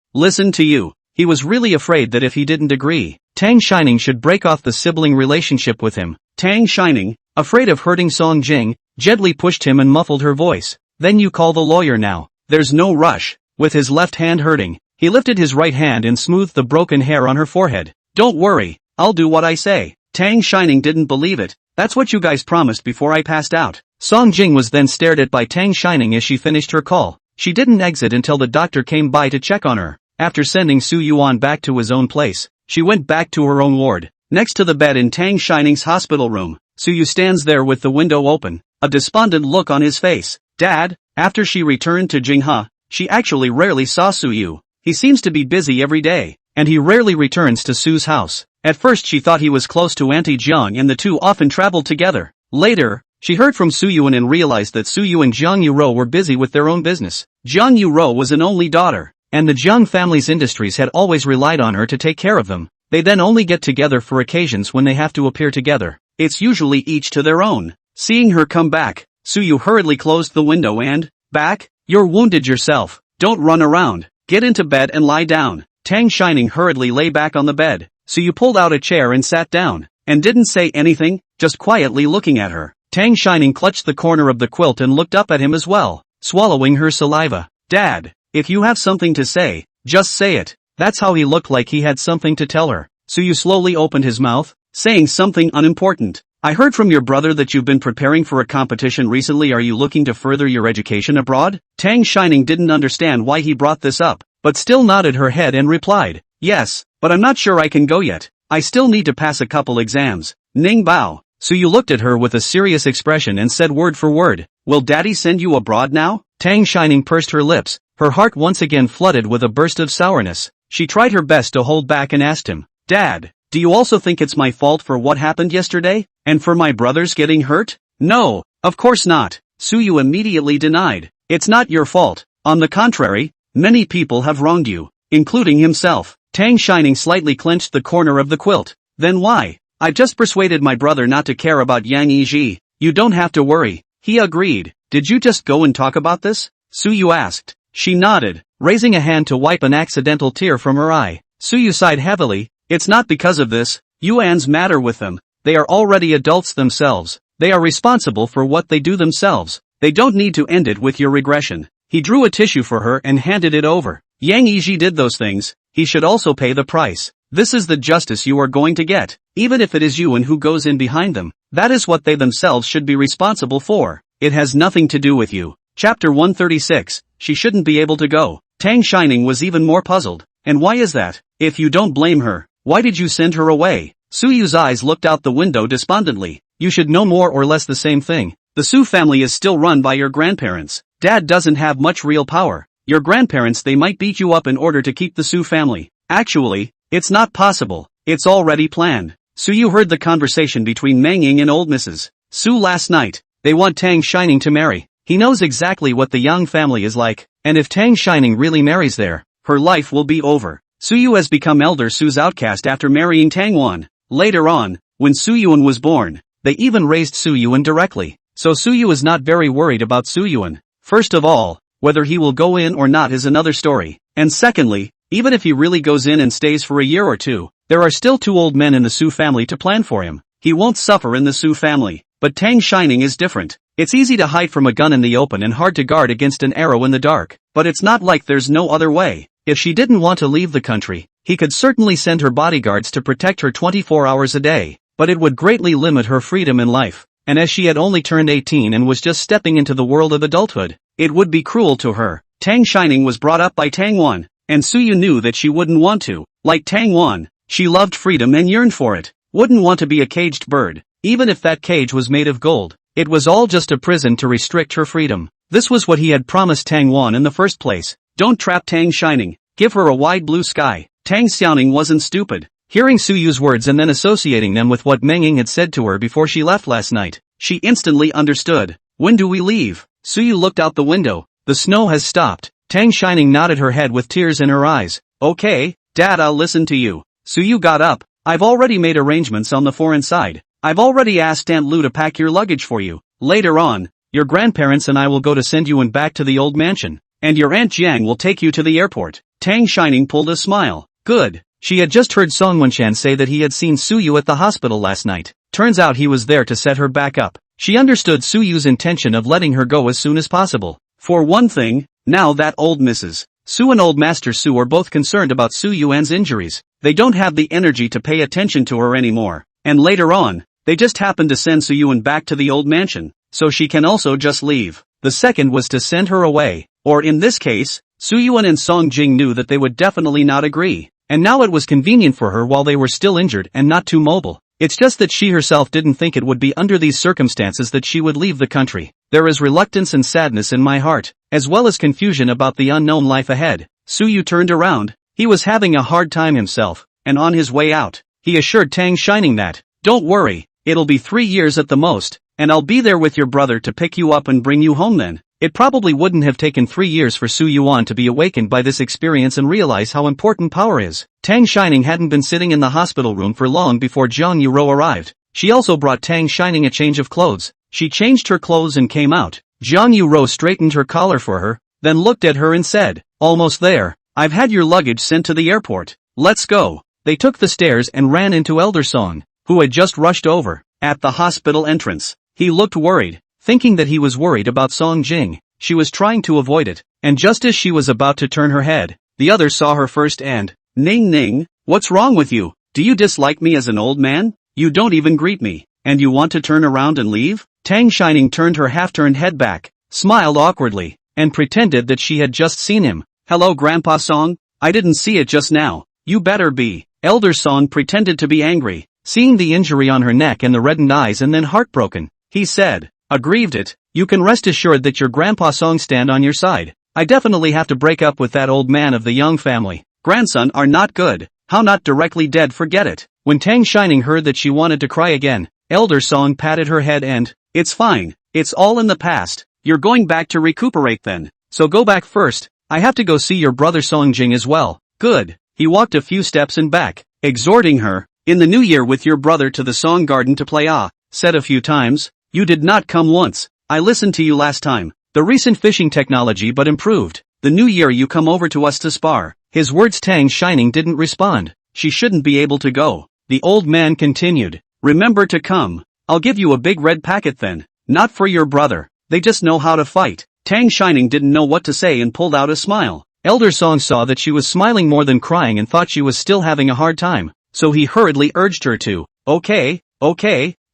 He was really afraid that if he didn't agree, Tang Shining should break off the sibling relationship with him. Tang Shining, afraid of hurting Song Jing, gently pushed him and muffled her voice. Then you call the lawyer now. There's no rush. With his left hand hurting, he lifted his right hand and smoothed the broken hair on her forehead. Don't worry, I'll do what I say. Tang Shining didn't believe it. That's what you guys promised before I passed out. Song Jing was then stared at by Tang Shining as she finished her call. She didn't exit until the doctor came by to check on her. After sending Su Yuan back to his own place, she went back to her own ward. Next to the bed in Tang Shining's hospital room, Su Yu stands there with the window open, a despondent look on his face. Dad, after she returned to Jinghe, she actually rarely saw Su Yu. He seems to be busy every day, and he rarely returns to Su's house. At first she thought he was close to Auntie Jiang and the two often traveled together. Later, she heard from Su Yuan and realized that Su Yu and Jiang Yuro were busy with their own business. Jiang Yuro was an only daughter, and the Jiang family's industries had always relied on her to take care of them. They then only get together for occasions when they have to appear together. It's usually each to their own. Seeing her come back, Su Yu hurriedly closed the window and, "Back? You're wounded yourself. Don't run around. Get into bed and lie down." Tang Shining hurriedly lay back on the bed. Su Yu pulled out a chair and sat down, and didn't say anything, just quietly looking at her. Tang Shining clutched the corner of the quilt and looked up at him as well, swallowing her saliva. "Dad, if you have something to say, just say it." That's how he looked, like he had something to tell her. Su Yu slowly opened his mouth, saying something unimportant. "I heard from your brother that you've been preparing for a competition recently. Are you looking to further your education abroad?" Tang Shining didn't understand why he brought this up, but still nodded her head and replied, "Yes, but I'm not sure I can go yet. I still need to pass a couple exams." Ning Bao. Su Yu looked at her with a serious expression and said word for word, "Will Daddy send you abroad now?" Tang Shining pursed her lips, her heart once again flooded with a burst of sourness. She tried her best to hold back and asked him, "Dad, do you also think it's my fault for what happened yesterday? And for my brothers getting hurt?" "No, of course not," Su Yu immediately denied. "It's not your fault. On the contrary, many people have wronged you, including himself." Tang Shining slightly clenched the corner of the quilt. "Then why? I just persuaded my brother not to care about Yang Yiji. You don't have to worry." He agreed. "Did you just go and talk about this?" Su Yu asked. She nodded, raising a hand to wipe an accidental tear from her eye. Su Yu sighed heavily. "It's not because of this. Yuan's matter with them. They are already adults themselves. They are responsible for what they do themselves. They don't need to end it with your regression." He drew a tissue for her and handed it over. "Yang Yiji did those things. He should also pay the price. This is the justice you are going to get, even if it is Yuan who goes in behind them. That is what they themselves should be responsible for. It has nothing to do with you." Chapter 136, She shouldn't be able to go. Tang Shining was even more puzzled. "And why is that? If you don't blame her, why did you send her away?" Su Yu's eyes looked out the window despondently. "You should know more or less the same thing. The Su family is still run by your grandparents. Dad doesn't have much real power. Your grandparents, they might beat you up in order to keep the Su family. Actually, it's not possible. It's already planned." Su Yu heard the conversation between Meng Ying and old Mrs. Su last night. They want Tang Shining to marry. He knows exactly what the Yang family is like, and if Tang Shining really marries there, her life will be over. Su Yu has become Elder Su's outcast after marrying Tang Wan. Later on, when Su Yuan was born, they even raised Su Yuan directly. So Su Yu is not very worried about Su Yuan. First of all, whether he will go in or not is another story. And secondly, even if he really goes in and stays for a year or two, there are still two old men in the Su family to plan for him. He won't suffer in the Su family. But Tang Shining is different. It's easy to hide from a gun in the open and hard to guard against an arrow in the dark. But it's not like there's no other way. If she didn't want to leave the country, he could certainly send her bodyguards to protect her 24 hours a day. But it would greatly limit her freedom in life. And as she had only turned 18 and was just stepping into the world of adulthood, it would be cruel to her. Tang Shining was brought up by Tang Wan, and Su Yu knew that she wouldn't want to. Like Tang Wan, she loved freedom and yearned for it. Wouldn't want to be a caged bird, even if that cage was made of gold. It was all just a prison to restrict her freedom. This was what he had promised Tang Wan in the first place. Don't trap Tang Shining. Give her a wide blue sky. Tang Xiaoning wasn't stupid. Hearing Su Yu's words and then associating them with what Meng Ying had said to her before she left last night, she instantly understood. "When do we leave?" Su Yu looked out the window. "The snow has stopped." Tang Shining nodded her head with tears in her eyes. "Okay, Dad, I'll listen to you." Su Yu got up. "I've already made arrangements on the foreign side. I've already asked Aunt Lu to pack your luggage for you. Later on, your grandparents and I will go to send you back to the old mansion, and your Aunt Jiang will take you to the airport." Tang Shining pulled a smile. Good. She had just heard Song Wenchan say that he had seen Su Yu at the hospital last night. Turns out he was there to set her back up. She understood Su Yu's intention of letting her go as soon as possible. For one thing, now that old Mrs. Su and old Master Su are both concerned about Su Yuan's injuries. They don't have the energy to pay attention to her anymore. And later on, they just happened to send Su Yuan back to the old mansion. so she can also just leave. The second was to send her away, or in this case, Soo-yuan and Song Jing knew that they would definitely not agree, and now it was convenient for her while they were still injured and not too mobile. It's just that she herself didn't think it would be under these circumstances that she would leave the country. There is reluctance and sadness in my heart, as well as confusion about the unknown life ahead. Soo-yu turned around. He was having a hard time himself, and on his way out, he assured Tang Shining that, "Don't worry, it'll be 3 years at the most, and I'll be there with your brother to pick you up and bring you home then." It probably wouldn't have taken 3 years for Soo-yuan to be awakened by this experience and realize how important power is. Tang Shining hadn't been sitting in the hospital room for long before Jiang Yuro arrived. She also brought Tang Shining a change of clothes. She changed her clothes and came out. Jiang Yuro straightened her collar for her, then looked at her and said, "Almost there. I've had your luggage sent to the airport. Let's go." They took the stairs and ran into Elder Song, who had just rushed over. At the hospital entrance, he looked worried. Thinking that he was worried about Song Jing, she was trying to avoid it, and just as she was about to turn her head, the other saw her first and, "Ning Ning, what's wrong with you? Do you dislike me as an old man? You don't even greet me, and you want to turn around and leave?" Tang Shining turned her half-turned head back, smiled awkwardly, and pretended that she had just seen him. "Hello Grandpa Song, I didn't see it just now, you better be." Elder Song pretended to be angry, seeing the injury on her neck and the reddened eyes and then heartbroken. He said, "Aggrieved it, you can rest assured that your Grandpa Song stand on your side. I definitely have to break up with that old man of the Young family. Grandson are not good, how not directly dead forget it." When Tang Shining heard that she wanted to cry again, Elder Song patted her head and, "It's fine, it's all in the past, you're going back to recuperate then, so go back first, I have to go see your brother Song Jing as well." "Good." He walked a few steps and back, exhorting her, "In the new year with your brother to the Song Garden to play said a few times. You did not come once. I listened to you last time. The recent fishing technology but improved. The new year you come over to us to spar." His words. Tang Shining didn't respond. She shouldn't be able to go. The old man continued, "Remember to come. I'll give you a big red packet then. Not for your brother. They just know how to fight." Tang Shining didn't know what to say and pulled out a smile. Elder Song saw that she was smiling more than crying and thought she was still having a hard time, so he hurriedly urged her to, Okay,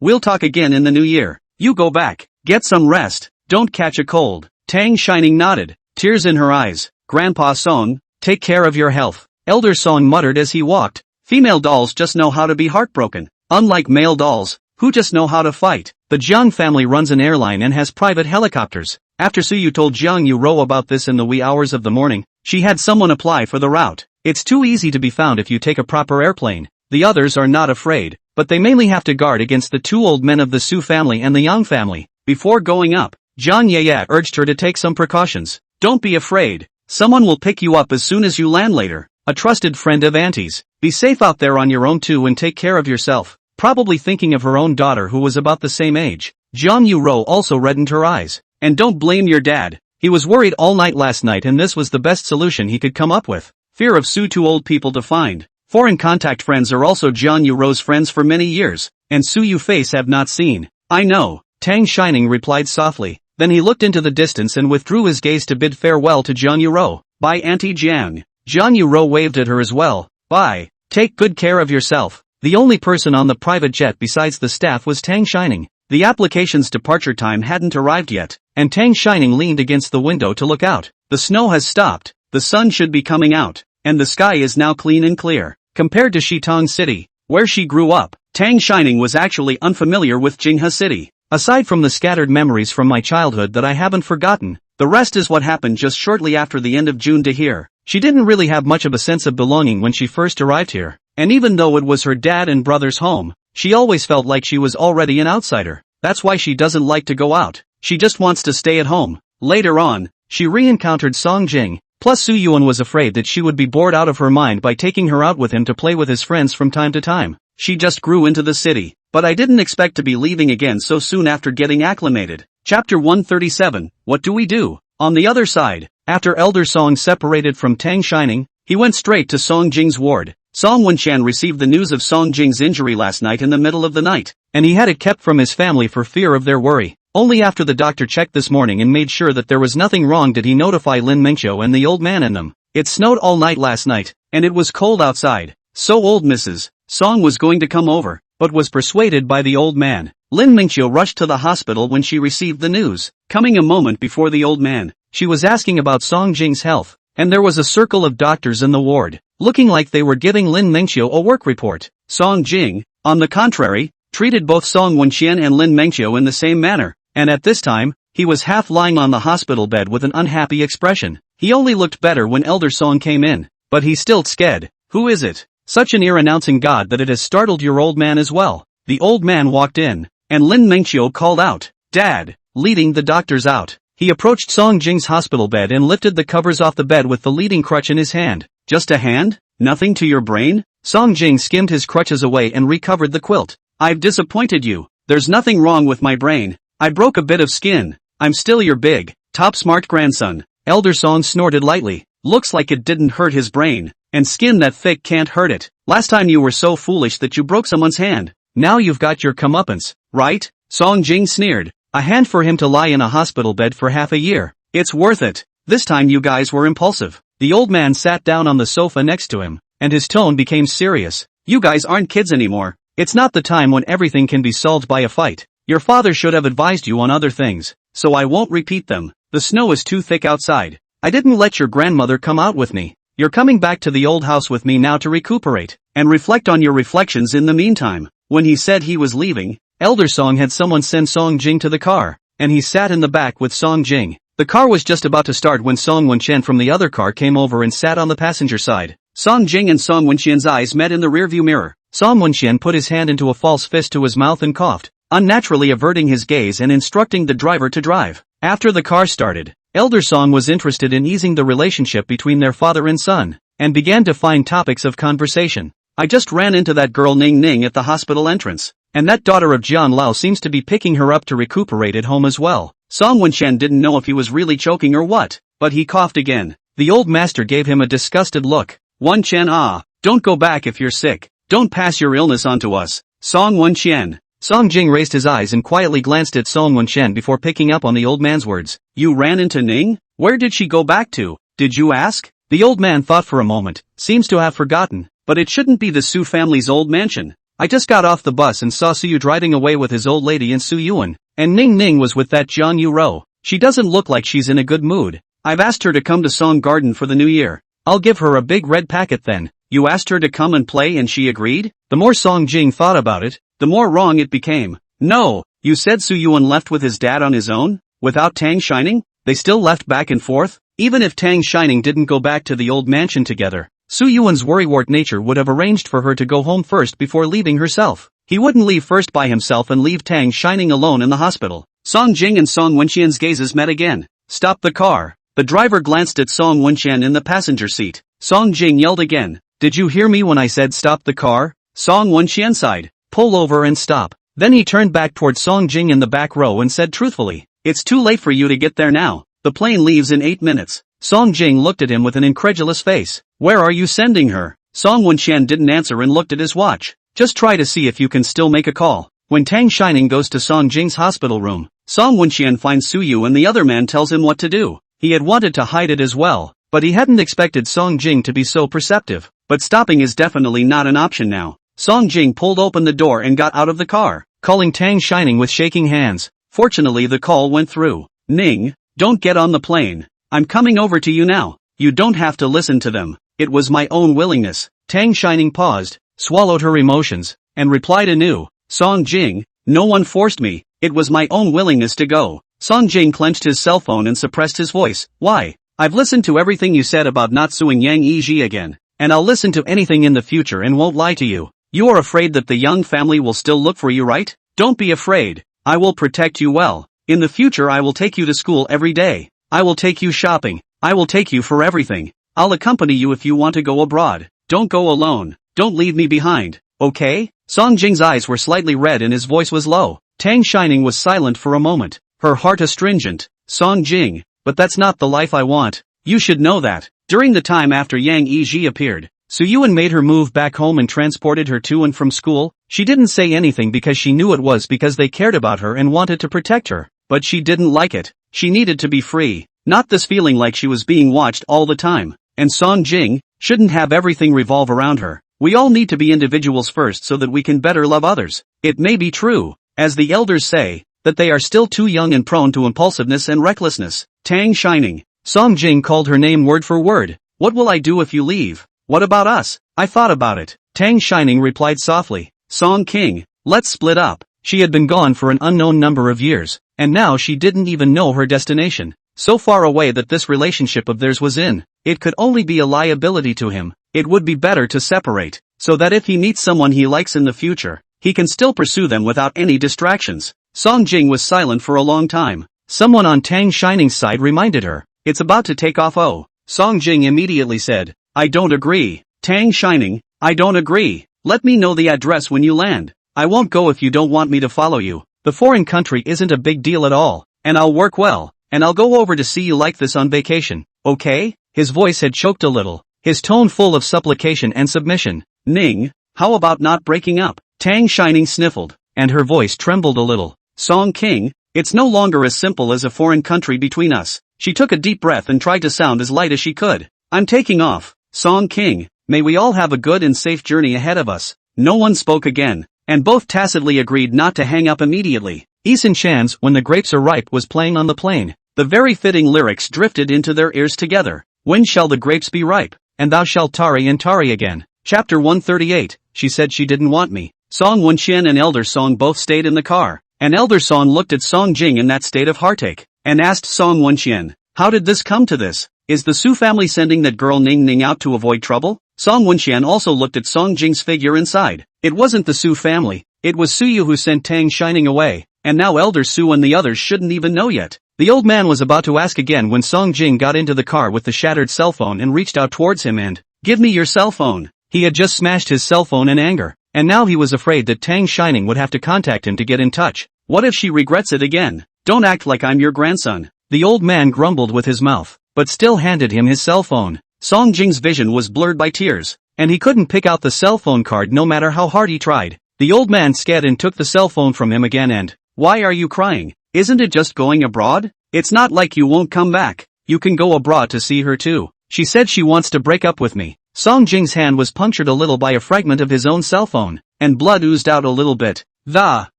we'll talk again in the new year. You go back, get some rest, don't catch a cold." Tang Shining nodded, tears in her eyes. "Grandpa Song, take care of your health." Elder Song muttered as he walked. Female dolls just know how to be heartbroken, unlike male dolls, who just know how to fight. The Jiang family runs an airline and has private helicopters. After Soo-yu told Jiang Yuro about this in the wee hours of the morning, she had someone apply for the route. It's too easy to be found if you take a proper airplane. The others are not afraid, but they mainly have to guard against the 2 old men of the Su family and the Yang family. Before going up, Jiang Yaya urged her to take some precautions. "Don't be afraid. Someone will pick you up as soon as you land later. A trusted friend of Auntie's. Be safe out there on your own too and take care of yourself." Probably thinking of her own daughter who was about the same age, Jiang Yuro also reddened her eyes. "And don't blame your dad. He was worried all night last night and this was the best solution he could come up with. Fear of Su too old people to find. Foreign contact friends are also Jiang Yuro's friends for many years, and Su-yu face have not seen." "I know," Tang Shining replied softly. Then he looked into the distance and withdrew his gaze to bid farewell to Jiang Yuro. "Bye Auntie Jiang." Jiang Yuro waved at her as well. "Bye. Take good care of yourself." The only person on the private jet besides the staff was Tang Shining. The application's departure time hadn't arrived yet, and Tang Shining leaned against the window to look out. The snow has stopped, the sun should be coming out, and the sky is now clean and clear. Compared to Shitong City, where she grew up, Tang Shining was actually unfamiliar with Jinghe City. Aside from the scattered memories from my childhood that I haven't forgotten, the rest is what happened just shortly after the end of June to here. She didn't really have much of a sense of belonging when she first arrived here, and even though it was her dad and brother's home, she always felt like she was already an outsider. That's why she doesn't like to go out. She just wants to stay at home. Later on, she re-encountered Song Jing. Plus Soo-yuan was afraid that she would be bored out of her mind by taking her out with him to play with his friends from time to time. She just grew into the city. But I didn't expect to be leaving again so soon after getting acclimated. Chapter 137, What Do We Do? On the other side, after Elder Song separated from Tang Shining, he went straight to Song Jing's ward. Song Wenchan received the news of Song Jing's injury last night in the middle of the night, and he had it kept from his family for fear of their worry. Only after the doctor checked this morning and made sure that there was nothing wrong did he notify Lin Mingqiu and the old man and them. It snowed all night last night, and it was cold outside. So old Mrs. Song was going to come over, but was persuaded by the old man. Lin Mingqiu rushed to the hospital when she received the news. Coming a moment before the old man, she was asking about Song Jing's health, and there was a circle of doctors in the ward, looking like they were giving Lin Mingqiu a work report. Song Jing, on the contrary, treated both Song Wenqian and Lin Mingqiu in the same manner, and at this time, he was half lying on the hospital bed with an unhappy expression. He only looked better when Elder Song came in, but he still scared. Who is it? Such an ear-announcing god that it has startled your old man as well. The old man walked in, and Lin Mingqiu called out, "Dad," leading the doctors out. He approached Song Jing's hospital bed and lifted the covers off the bed with the leading crutch in his hand. "Just a hand? Nothing to your brain?" Song Jing skimmed his crutches away and recovered the quilt. "I've disappointed you. There's nothing wrong with my brain. I broke a bit of skin. I'm still your big, top smart grandson." Elder Song snorted lightly. "Looks like it didn't hurt his brain, and skin that thick can't hurt it. Last time you were so foolish that you broke someone's hand. Now you've got your comeuppance, right?" Song Jing sneered. "A hand for him to lie in a hospital bed for half a year. It's worth it. This time you guys were impulsive." The old man sat down on the sofa next to him, and his tone became serious. "You guys aren't kids anymore. It's not the time when everything can be solved by a fight. Your father should have advised you on other things, so I won't repeat them. The snow is too thick outside. I didn't let your grandmother come out with me. You're coming back to the old house with me now to recuperate, and reflect on your reflections in the meantime." When he said he was leaving, Elder Song had someone send Song Jing to the car, and he sat in the back with Song Jing. The car was just about to start when Song Wenqian from the other car came over and sat on the passenger side. Song Jing and Song Wenqian's eyes met in the rearview mirror. Song Wenqian put his hand into a false fist to his mouth and coughed, unnaturally averting his gaze and instructing the driver to drive. After the car started, Elder Song was interested in easing the relationship between their father and son, and began to find topics of conversation. "I just ran into that girl Ning Ning at the hospital entrance, and that daughter of Jian Lao seems to be picking her up to recuperate at home as well." Song Wenqian didn't know if he was really choking or what, but he coughed again. The old master gave him a disgusted look. "Wenqian, don't go back if you're sick. Don't pass your illness on to us." Song Wenqian. Song Jing raised his eyes and quietly glanced at Song Wenqian before picking up on the old man's words. "You ran into Ning? Where did she go back to? Did you ask?" The old man thought for a moment, seems to have forgotten. "But it shouldn't be the Su family's old mansion. I just got off the bus and saw Su Yu driving away with his old lady and Su Yuan, and Ning Ning was with that Jian Yu Ro. She doesn't look like she's in a good mood. I've asked her to come to Song Garden for the new year. I'll give her a big red packet then." "You asked her to come and play and she agreed?" The more Song Jing thought about it, the more wrong it became. "No, you said Su Yuan left with his dad on his own, without Tang Shining? They still left back and forth?" Even if Tang Shining didn't go back to the old mansion together, Su Yuan's worrywart nature would have arranged for her to go home first before leaving herself. He wouldn't leave first by himself and leave Tang Shining alone in the hospital. Song Jing and Song Wenqian's gazes met again. "Stop the car." The driver glanced at Song Wenqian in the passenger seat. Song Jing yelled again. "Did you hear me when I said stop the car?" Song Wenqian sighed. "Pull over and stop." Then he turned back toward Song Jing in the back row and said truthfully, "It's too late for you to get there now. The plane leaves in 8 minutes. Song Jing looked at him with an incredulous face. "Where are you sending her?" Song Wenqian didn't answer and looked at his watch. "Just try to see if you can still make a call." When Tang Shining goes to Song Jing's hospital room, Song Wenqian finds Su Yu and the other man tells him what to do. He had wanted to hide it as well, but he hadn't expected Song Jing to be so perceptive. But stopping is definitely not an option now. Song Jing pulled open the door and got out of the car, calling Tang Shining with shaking hands. Fortunately the call went through. "Ning, don't get on the plane. I'm coming over to you now. You don't have to listen to them. It was my own willingness." Tang Shining paused, swallowed her emotions, and replied anew. "Song Jing, no one forced me. It was my own willingness to go." Song Jing clenched his cell phone and suppressed his voice. "Why? I've listened to everything you said about not suing Yang Yiji again, and I'll listen to anything in the future and won't lie to you. You are afraid that the Young family will still look for you, right? Don't be afraid. I will protect you well. In the future I will take you to school every day. I will take you shopping. I will take you for everything. I'll accompany you if you want to go abroad. Don't go alone. Don't leave me behind. Okay?" Song Jing's eyes were slightly red and his voice was low. Tang Shining was silent for a moment, her heart astringent. "Song Jing, but that's not the life I want. You should know that." During the time after Yang Yiji appeared, Su Yuan made her move back home and transported her to and from school. She didn't say anything because she knew it was because they cared about her and wanted to protect her, but she didn't like it. She needed to be free, not this feeling like she was being watched all the time. And Song Jing shouldn't have everything revolve around her. We all need to be individuals first so that we can better love others. It may be true, as the elders say, that they are still too young and prone to impulsiveness and recklessness. Tang Shining. Song Jing called her name word for word. What will I do if you leave? What about us? I thought about it. Tang Shining replied softly. Song King, let's split up. She had been gone for an unknown number of years, and now she didn't even know her destination. So far away that this relationship of theirs was in, it could only be a liability to him. It would be better to separate, so that if he meets someone he likes in the future, he can still pursue them without any distractions. Song Jing was silent for a long time. Someone on Tang Shining's side reminded her, it's about to take off. Oh. Song Jing immediately said, I don't agree. Tang Shining, I don't agree. Let me know the address when you land. I won't go if you don't want me to follow you. The foreign country isn't a big deal at all, and I'll work well, and I'll go over to see you like this on vacation, okay? His voice had choked a little, his tone full of supplication and submission. Ning, how about not breaking up? Tang Shining sniffled, and her voice trembled a little. Song King, it's no longer as simple as a foreign country between us. She took a deep breath and tried to sound as light as she could. I'm taking off. Song King, may we all have a good and safe journey ahead of us. No one spoke again, and both tacitly agreed not to hang up immediately. Eason Chan's When the Grapes Are Ripe was playing on the plane. The very fitting lyrics drifted into their ears together. When shall the grapes be ripe, and thou shalt tarry and tarry again. Chapter 138, she said she didn't want me. Song Wenxian and Elder Song both stayed in the car, and Elder Song looked at Song Jing in that state of heartache, and asked Song Wenxian, how did this come to this? Is the Su family sending that girl Ning Ning out to avoid trouble? Song Wenxian also looked at Song Jing's figure inside. It wasn't the Su family, it was Suyu who sent Tang Shining away, and now Elder Su and the others shouldn't even know yet. The old man was about to ask again when Song Jing got into the car with the shattered cell phone and reached out towards him and, give me your cell phone. He had just smashed his cell phone in anger, and now he was afraid that Tang Shining would have to contact him to get in touch. What if she regrets it again? Don't act like I'm your grandson. The old man grumbled with his mouth, but still handed him his cell phone. Song Jing's vision was blurred by tears, and he couldn't pick out the cell phone card no matter how hard he tried. The old man scared and took the cell phone from him again and, why are you crying? Isn't it just going abroad? It's not like you won't come back. You can go abroad to see her too. She said she wants to break up with me. Song Jing's hand was punctured a little by a fragment of his own cell phone, and blood oozed out a little bit.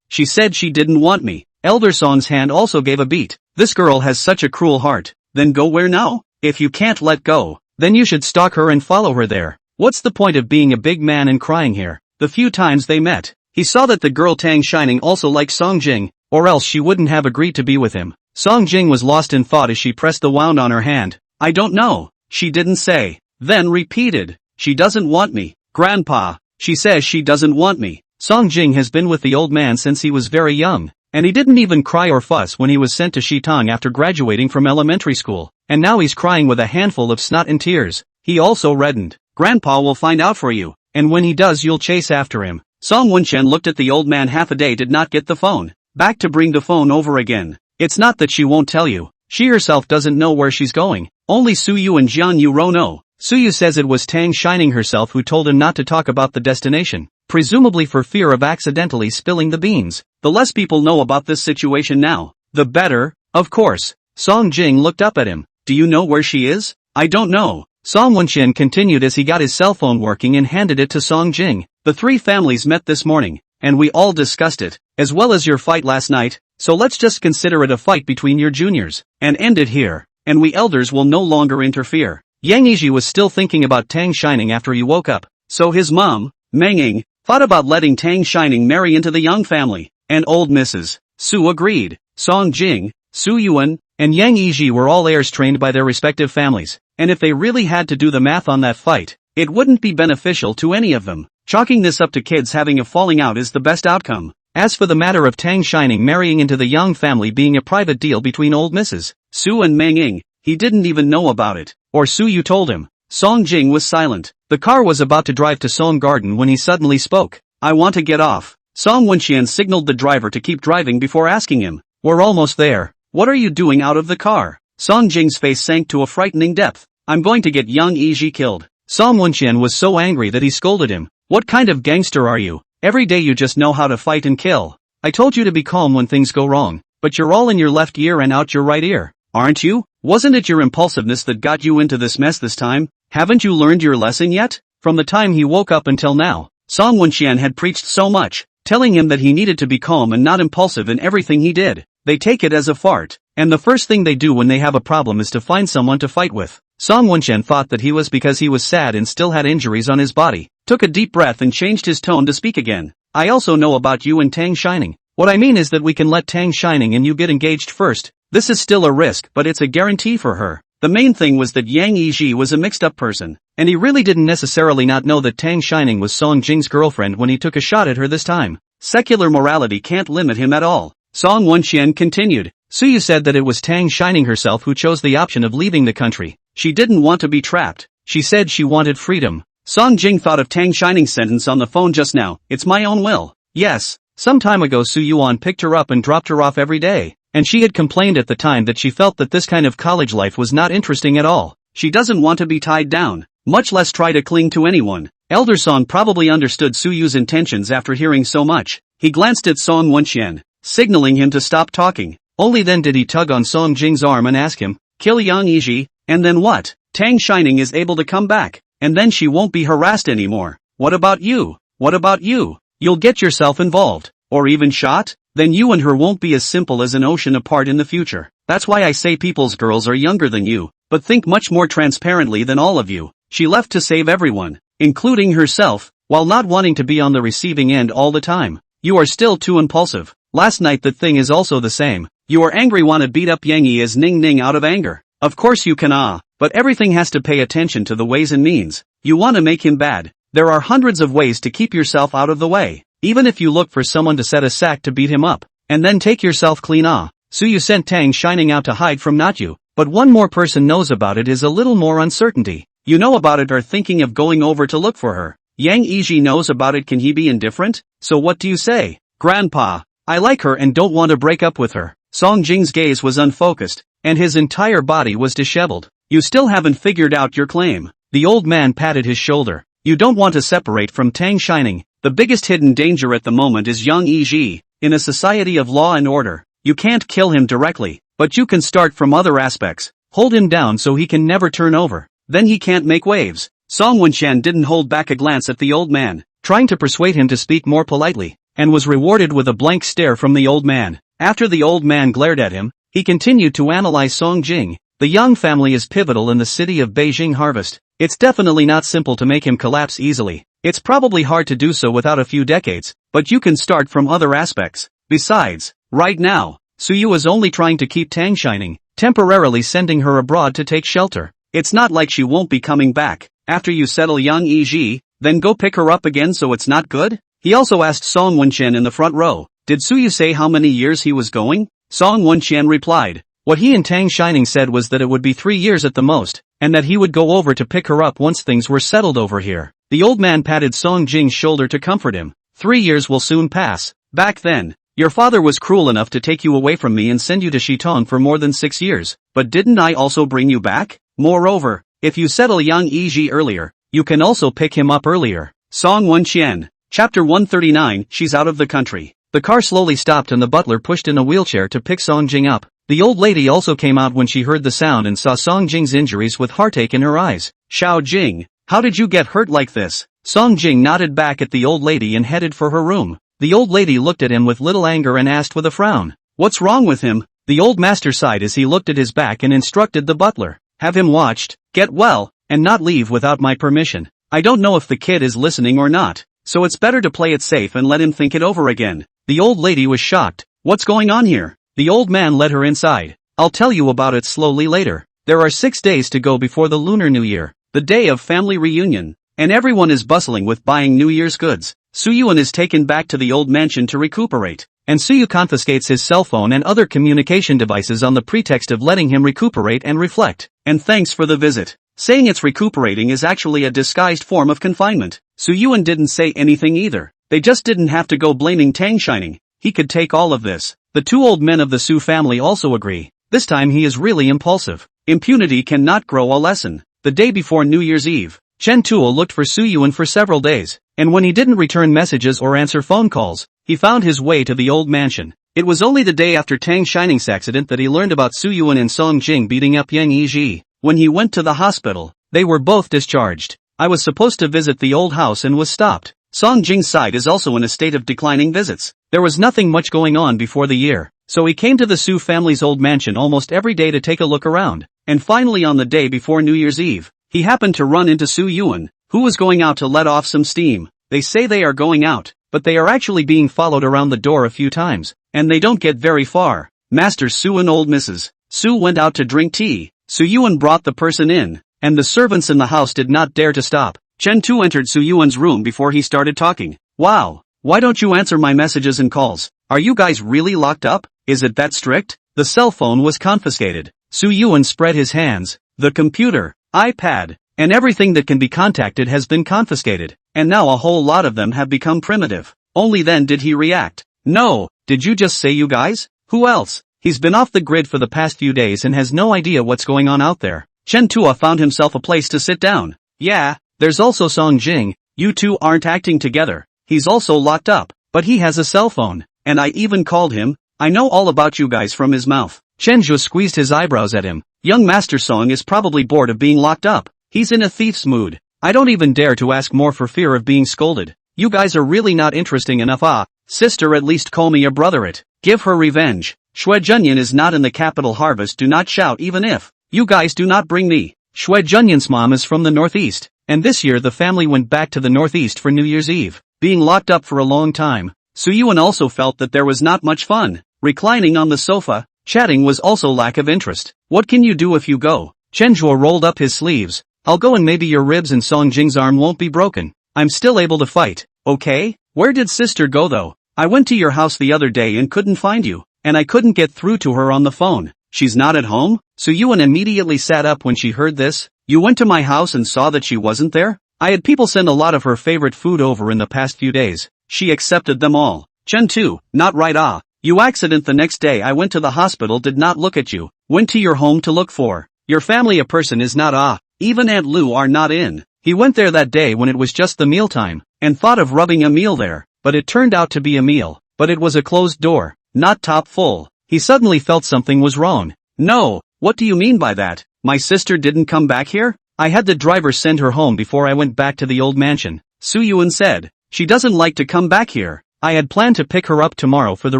She said she didn't want me. Elder Song's hand also gave a beat. This girl has such a cruel heart. Then go where now? If you can't let go, then you should stalk her and follow her there. What's the point of being a big man and crying here? The few times they met, he saw that the girl Tang Shining also liked Song Jing, or else she wouldn't have agreed to be with him. Song Jing was lost in thought as she pressed the wound on her hand. I don't know. She didn't say. Then repeated. She doesn't want me. Grandpa. She says she doesn't want me. Song Jing has been with the old man since he was very young, and he didn't even cry or fuss when he was sent to Shitang after graduating from elementary school, and now he's crying with a handful of snot and tears. He also reddened. Grandpa will find out for you, and when he does you'll chase after him. Song Wenxian looked at the old man half a day did not get the phone. Back to bring the phone over again. It's not that she won't tell you. She herself doesn't know where she's going. Only Suyu and Jian Yuro know. Suyu says it was Tang Shining herself who told him not to talk about the destination, presumably for fear of accidentally spilling the beans. The less people know about this situation now, the better, of course. Song Jing looked up at him. Do you know where she is? I don't know. Song Wenxian continued as he got his cell phone working and handed it to Song Jing. The three families met this morning, and we all discussed it, as well as your fight last night, so let's just consider it a fight between your juniors, and end it here, and we elders will no longer interfere. Yang Yiji was still thinking about Tang Shining after he woke up, so his mom, Meng Ying, thought about letting Tang Shining marry into the Young family, and old Mrs. Su agreed. Song Jing, Su Yuan, and Yang Yiji were all heirs trained by their respective families, and if they really had to do the math on that fight, it wouldn't be beneficial to any of them. Chalking this up to kids having a falling out is the best outcome. As for the matter of Tang Shining marrying into the Young family being a private deal between old Mrs. Su and Meng Ying, he didn't even know about it, or Su Yu told him. Song Jing was silent. The car was about to drive to Song Garden when he suddenly spoke. I want to get off. Song Wenxian signaled the driver to keep driving before asking him. We're almost there. What are you doing out of the car? Song Jing's face sank to a frightening depth. I'm going to get Yang Yiji killed. Song Wenxian was so angry that he scolded him. What kind of gangster are you? Every day you just know how to fight and kill. I told you to be calm when things go wrong, but you're all in your left ear and out your right ear, aren't you? Wasn't it your impulsiveness that got you into this mess this time? Haven't you learned your lesson yet? From the time he woke up until now, Song Wenxian had preached so much, telling him that he needed to be calm and not impulsive in everything he did. They take it as a fart, and the first thing they do when they have a problem is to find someone to fight with. Song Wenxian thought that he was because he was sad and still had injuries on his body, took a deep breath and changed his tone to speak again. I also know about you and Tang Shining. What I mean is that we can let Tang Shining and you get engaged first. This is still a risk, but it's a guarantee for her. The main thing was that Yang Yiji was a mixed-up person, and he really didn't necessarily not know that Tang Shining was Song Jing's girlfriend when he took a shot at her this time. Secular morality can't limit him at all. Song Wenxian continued. Suyu said that it was Tang Shining herself who chose the option of leaving the country. She didn't want to be trapped. She said she wanted freedom. Song Jing thought of Tang Shining's sentence on the phone just now. It's my own will. Yes. Some time ago Su Yuan picked her up and dropped her off every day, and she had complained at the time that she felt that this kind of college life was not interesting at all. She doesn't want to be tied down, much less try to cling to anyone. Elder Song probably understood Su Yu's intentions after hearing so much. He glanced at Song Wenxian, signaling him to stop talking. Only then did he tug on Song Jing's arm and ask him, kill Yang Yiji, and then what? Tang Shining is able to come back, and then she won't be harassed anymore. What about you? What about you? You'll get yourself involved, or even shot? Then you and her won't be as simple as an ocean apart in the future. That's why I say people's girls are younger than you, but think much more transparently than all of you. She left to save everyone, including herself, while not wanting to be on the receiving end all the time. You are still too impulsive. Last night that thing is also the same. You are angry, want to beat up Yangi as Ning Ning out of anger. Of course you can but everything has to pay attention to the ways and means. You want to make him bad. There are hundreds of ways to keep yourself out of the way. Even if you look for someone to set a sack to beat him up, and then take yourself clean So you sent Tang Shining out to hide from not you, but one more person knows about it is a little more uncertainty. You know about it, are thinking of going over to look for her. Yang Yiji knows about it, can he be indifferent? So what do you say? Grandpa, I like her and don't want to break up with her. Song Jing's gaze was unfocused, and his entire body was disheveled. You still haven't figured out your claim. The old man patted his shoulder. You don't want to separate from Tang Shining. The biggest hidden danger at the moment is Yang Yiji. In a society of law and order, you can't kill him directly, but you can start from other aspects. Hold him down so he can never turn over. Then he can't make waves. Song Wenxian didn't hold back a glance at the old man, trying to persuade him to speak more politely, and was rewarded with a blank stare from the old man. After the old man glared at him, he continued to analyze Song Jing. The Yang family is pivotal in the city of Beijing Harvest. It's definitely not simple to make him collapse easily. It's probably hard to do so without a few decades, but you can start from other aspects. Besides, right now, Suyu is only trying to keep Tang Shining, temporarily sending her abroad to take shelter. It's not like she won't be coming back. After you settle Yang Yiji, then go pick her up again, so it's not good? He also asked Song Wenxian in the front row. Did Suyu say how many years he was going? Song Wenxian replied. What he and Tang Shining said was that it would be 3 years at the most, and that he would go over to pick her up once things were settled over here. The old man patted Song Jing's shoulder to comfort him. 3 years will soon pass. Back then, your father was cruel enough to take you away from me and send you to Shitong for more than 6 years, but didn't I also bring you back? Moreover, if you settle Yang Yiji earlier, you can also pick him up earlier. Song Wenxian. Chapter 139, She's out of the country. The car slowly stopped and the butler pushed in a wheelchair to pick Song Jing up. The old lady also came out when she heard the sound and saw Song Jing's injuries with heartache in her eyes. Xiao Jing, how did you get hurt like this? Song Jing nodded back at the old lady and headed for her room. The old lady looked at him with little anger and asked with a frown, "What's wrong with him?" The old master sighed as he looked at his back and instructed the butler, "Have him watched, get well, and not leave without my permission. I don't know if the kid is listening or not, so it's better to play it safe and let him think it over again." The old lady was shocked. "What's going on here?" The old man led her inside. "I'll tell you about it slowly later. There are 6 days to go before the Lunar New Year, the day of family reunion, and everyone is bustling with buying New Year's goods. Suyuan is taken back to the old mansion to recuperate, and Suyu confiscates his cell phone and other communication devices on the pretext of letting him recuperate and reflect. And thanks for the visit. Saying it's recuperating is actually a disguised form of confinement. Suyuan didn't say anything either. They just didn't have to go blaming Tang Shining. He could take all of this. The 2 old men of the Su family also agree. This time he is really impulsive. Impunity cannot grow a lesson. The day before New Year's Eve, Chen Tuo looked for Su Yuan for several days, and when he didn't return messages or answer phone calls, he found his way to the old mansion. It was only the day after Tang Shining's accident that he learned about Su Yuan and Song Jing beating up Yang Yiji. When he went to the hospital, they were both discharged. I was supposed to visit the old house and was stopped. Song Jing's side is also in a state of declining visits. There was nothing much going on before the year, so he came to the Su family's old mansion almost every day to take a look around. And finally on the day before New Year's Eve, he happened to run into Su Yuan, who was going out to let off some steam. They say they are going out, but they are actually being followed around the door a few times, and they don't get very far. Master Su and old Mrs. Su went out to drink tea. Su Yuan brought the person in, and the servants in the house did not dare to stop. Chen Tu entered Su Yuan's room before he started talking. Wow, why don't you answer my messages and calls? Are you guys really locked up? Is it that strict? The cell phone was confiscated. Su Yuan spread his hands. The computer, iPad, and everything that can be contacted has been confiscated, and now a whole lot of them have become primitive. Only then did he react. No, did you just say you guys? Who else? He's been off the grid for the past few days and has no idea what's going on out there. Chen Tua found himself a place to sit down. Yeah, there's also Song Jing. You two aren't acting together. He's also locked up, but he has a cell phone, and I even called him. I know all about you guys from his mouth. Chen Zhuo squeezed his eyebrows at him. Young Master Song is probably bored of being locked up. He's in a thief's mood. I don't even dare to ask more for fear of being scolded. You guys are really not interesting enough. Sister, at least call me a brother. Give her revenge. Shui Junyan is not in the capital. Harvest. Do not shout even if you guys do not bring me. Shui Junyan's mom is from the northeast, and this year the family went back to the northeast for New Year's Eve. Being locked up for a long time, Su Yuan also felt that there was not much fun. Reclining on the sofa, chatting was also lack of interest. What can you do if you go? Chen Zhuo rolled up his sleeves. I'll go and maybe your ribs and Song Jing's arm won't be broken. I'm still able to fight, okay? Where did sister go though? I went to your house the other day and couldn't find you, and I couldn't get through to her on the phone. She's not at home? Su Yuan immediately sat up when she heard this. You went to my house and saw that she wasn't there? I had people send a lot of her favorite food over in the past few days. She accepted them all. Chen Tu, not right. You accident the next day. I went to the hospital, did not look at you. Went to your home to look for your family. A person is not. Even Aunt Lu are not in. He went there that day when it was just the mealtime, and thought of rubbing a meal there, but it turned out to be a meal, but it was a closed door, not top full. He suddenly felt something was wrong. No, what do you mean by that? My sister didn't come back here? I had the driver send her home before I went back to the old mansion. Su Yuan said. She doesn't like to come back here. I had planned to pick her up tomorrow for the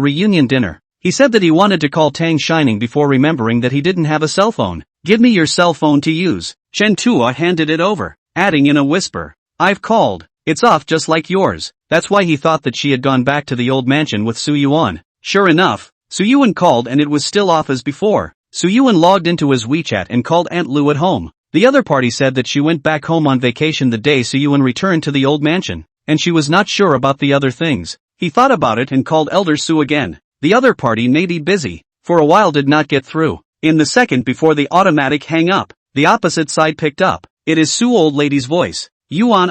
reunion dinner. He said that he wanted to call Tang Shining before remembering that he didn't have a cell phone. Give me your cell phone to use. Chen Tua handed it over, adding in a whisper. I've called. It's off just like yours. That's why he thought that she had gone back to the old mansion with Su Yuan. Sure enough, Su Yuan called and it was still off as before. Su Yuan logged into his WeChat and called Aunt Lu at home. The other party said that she went back home on vacation the day Su Yuan returned to the old mansion, and she was not sure about the other things. He thought about it and called Elder Su again. The other party may be busy. For a while did not get through. In the second before the automatic hang up, the opposite side picked up. It is Su old lady's voice. Yuan,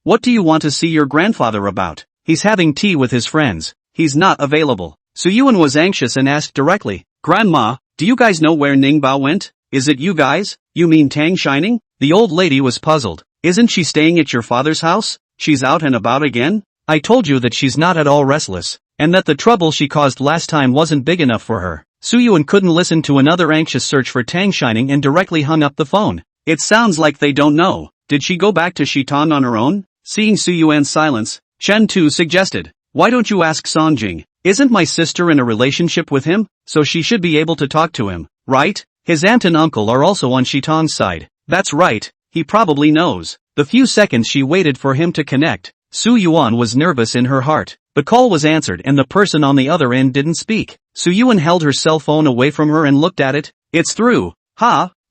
what do you want to see your grandfather about? He's having tea with his friends. He's not available. Su Yuan was anxious and asked directly. Grandma, do you guys know where Ningbao went? Is it you guys? You mean Tang Shining? The old lady was puzzled. Isn't she staying at your father's house? She's out and about again? I told you that she's not at all restless, and that the trouble she caused last time wasn't big enough for her. Su Yuan couldn't listen to another anxious search for Tang Shining and directly hung up the phone. It sounds like they don't know. Did she go back to Shitong on her own? Seeing Su Yuan's silence, Chen Tu suggested. Why don't you ask Song Jing? Isn't my sister in a relationship with him? So she should be able to talk to him, right? His aunt and uncle are also on Shitong's side. That's right, he probably knows. The few seconds she waited for him to connect, Su Yuan was nervous in her heart. The call was answered and the person on the other end didn't speak. Su Yuan held her cell phone away from her and looked at it. It's through.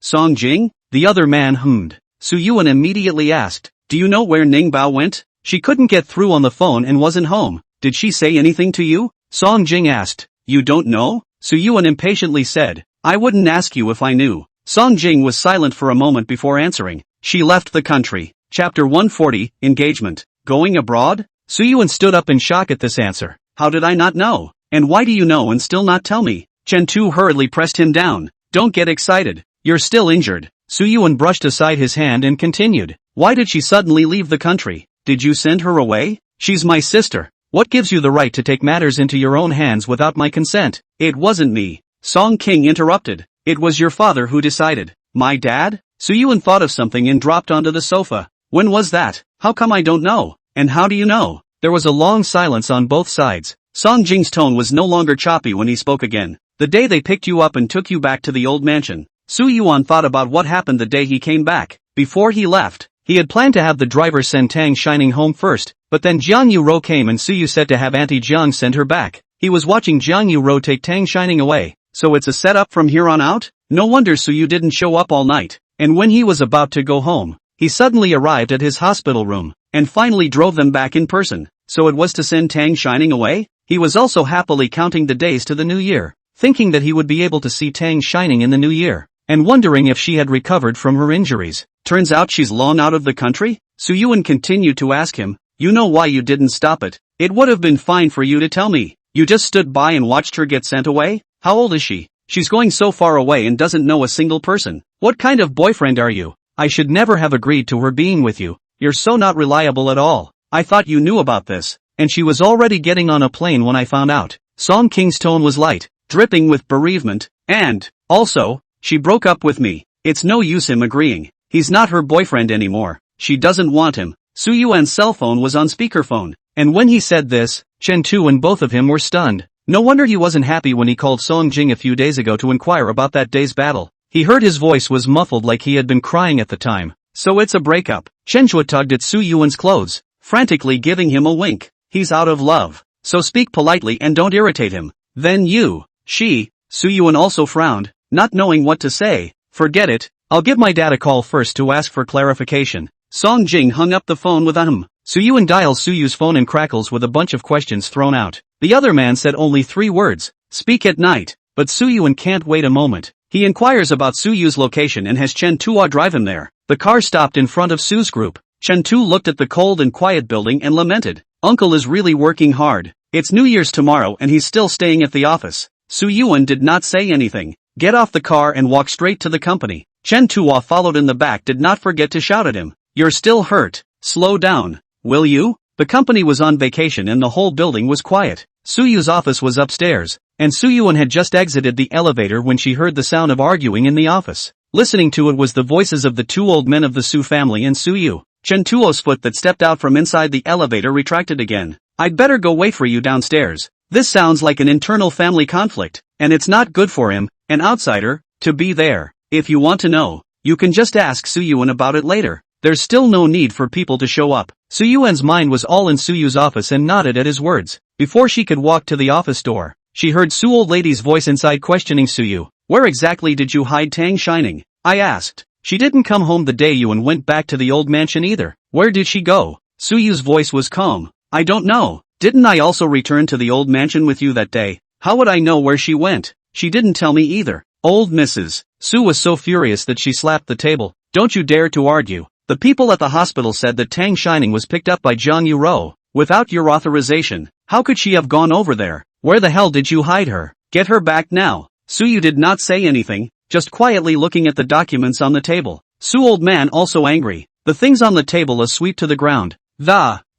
Song Jing? The other man hummed. Su Yuan immediately asked, do you know where Ningbao went? She couldn't get through on the phone and wasn't home. Did she say anything to you? Song Jing asked. You don't know? Su Yuan impatiently said. I wouldn't ask you if I knew. Song Jing was silent for a moment before answering. She left the country. Chapter 140, Engagement. Going abroad? Su Yuan stood up in shock at this answer. How did I not know? And why do you know and still not tell me? Chen Tu hurriedly pressed him down. Don't get excited. You're still injured. Su Yuan brushed aside his hand and continued. Why did she suddenly leave the country? Did you send her away? She's my sister. What gives you the right to take matters into your own hands without my consent? It wasn't me. Song King interrupted. It was your father who decided. My dad? Su Yuan thought of something and dropped onto the sofa. When was that? How come I don't know? And how do you know? There was a long silence on both sides. Song Jing's tone was no longer choppy when he spoke again. The day they picked you up and took you back to the old mansion. Su Yuan thought about what happened the day he came back. Before he left, he had planned to have the driver send Tang Shining home first, but then Jiang Yuro came and Su Yu said to have Auntie Jiang send her back. He was watching Jiang Yuro take Tang Shining away. So it's a setup from here on out? No wonder Su Yu didn't show up all night. And when he was about to go home, he suddenly arrived at his hospital room, and finally drove them back in person. So it was to send Tang Shining away? He was also happily counting the days to the new year, thinking that he would be able to see Tang Shining in the new year, and wondering if she had recovered from her injuries. Turns out she's long out of the country? Su Yuan continued to ask him, you know why you didn't stop it? It would have been fine for you to tell me. You just stood by and watched her get sent away? How old is she? She's going so far away and doesn't know a single person. What kind of boyfriend are you? I should never have agreed to her being with you. You're so not reliable at all. I thought you knew about this. And she was already getting on a plane when I found out. Song King's tone was light, dripping with bereavement, and, also, she broke up with me. It's no use him agreeing. He's not her boyfriend anymore. She doesn't want him. Su Yuan's cell phone was on speakerphone, and when he said this, Chen Tu and both of him were stunned. No wonder he wasn't happy when he called Song Jing a few days ago to inquire about that day's battle. He heard his voice was muffled like he had been crying at the time. So it's a breakup. Chen Chua tugged at Su Yuan's clothes, frantically giving him a wink. He's out of love. So speak politely and don't irritate him. Then you, she, Su Yuan also frowned, not knowing what to say. Forget it. I'll give my dad a call first to ask for clarification. Song Jing hung up the phone with a Su Yuan dials Su Yu's phone and crackles with a bunch of questions thrown out. The other man said only 3 words. Speak at night. But Su Yuan can't wait a moment. He inquires about Su Yu's location and has Chen Tua drive him there. The car stopped in front of Su's group. Chen Tu looked at the cold and quiet building and lamented. Uncle is really working hard. It's New Year's tomorrow and he's still staying at the office. Su Yuan did not say anything. Get off the car and walk straight to the company. Chen Tua followed in the back, did not forget to shout at him. You're still hurt. Slow down. Will you? The company was on vacation and the whole building was quiet. Su Yu's office was upstairs, and Su Yuan had just exited the elevator when she heard the sound of arguing in the office. Listening to it was the voices of the 2 old men of the Su family and Su Yu. Chen Tuo's foot that stepped out from inside the elevator retracted again. I'd better go wait for you downstairs. This sounds like an internal family conflict, and it's not good for him, an outsider, to be there. If you want to know, you can just ask Su Yuan about it later. There's still no need for people to show up. Su Yuan's mind was all in Su Yu's office and nodded at his words. Before she could walk to the office door, she heard Su old lady's voice inside questioning Su Yu. Where exactly did you hide Tang Shining? I asked. She didn't come home the day you and went back to the old mansion either. Where did she go? Su Yu's voice was calm. I don't know. Didn't I also return to the old mansion with you that day? How would I know where she went? She didn't tell me either. Old Mrs. Su was so furious that she slapped the table. Don't you dare to argue. The people at the hospital said that Tang Shining was picked up by Jiang Yuro. Without your authorization, how could she have gone over there? Where the hell did you hide her? Get her back now. Su Yu did not say anything, just quietly looking at the documents on the table. Su old man also angry. The things on the table a sweep to the ground.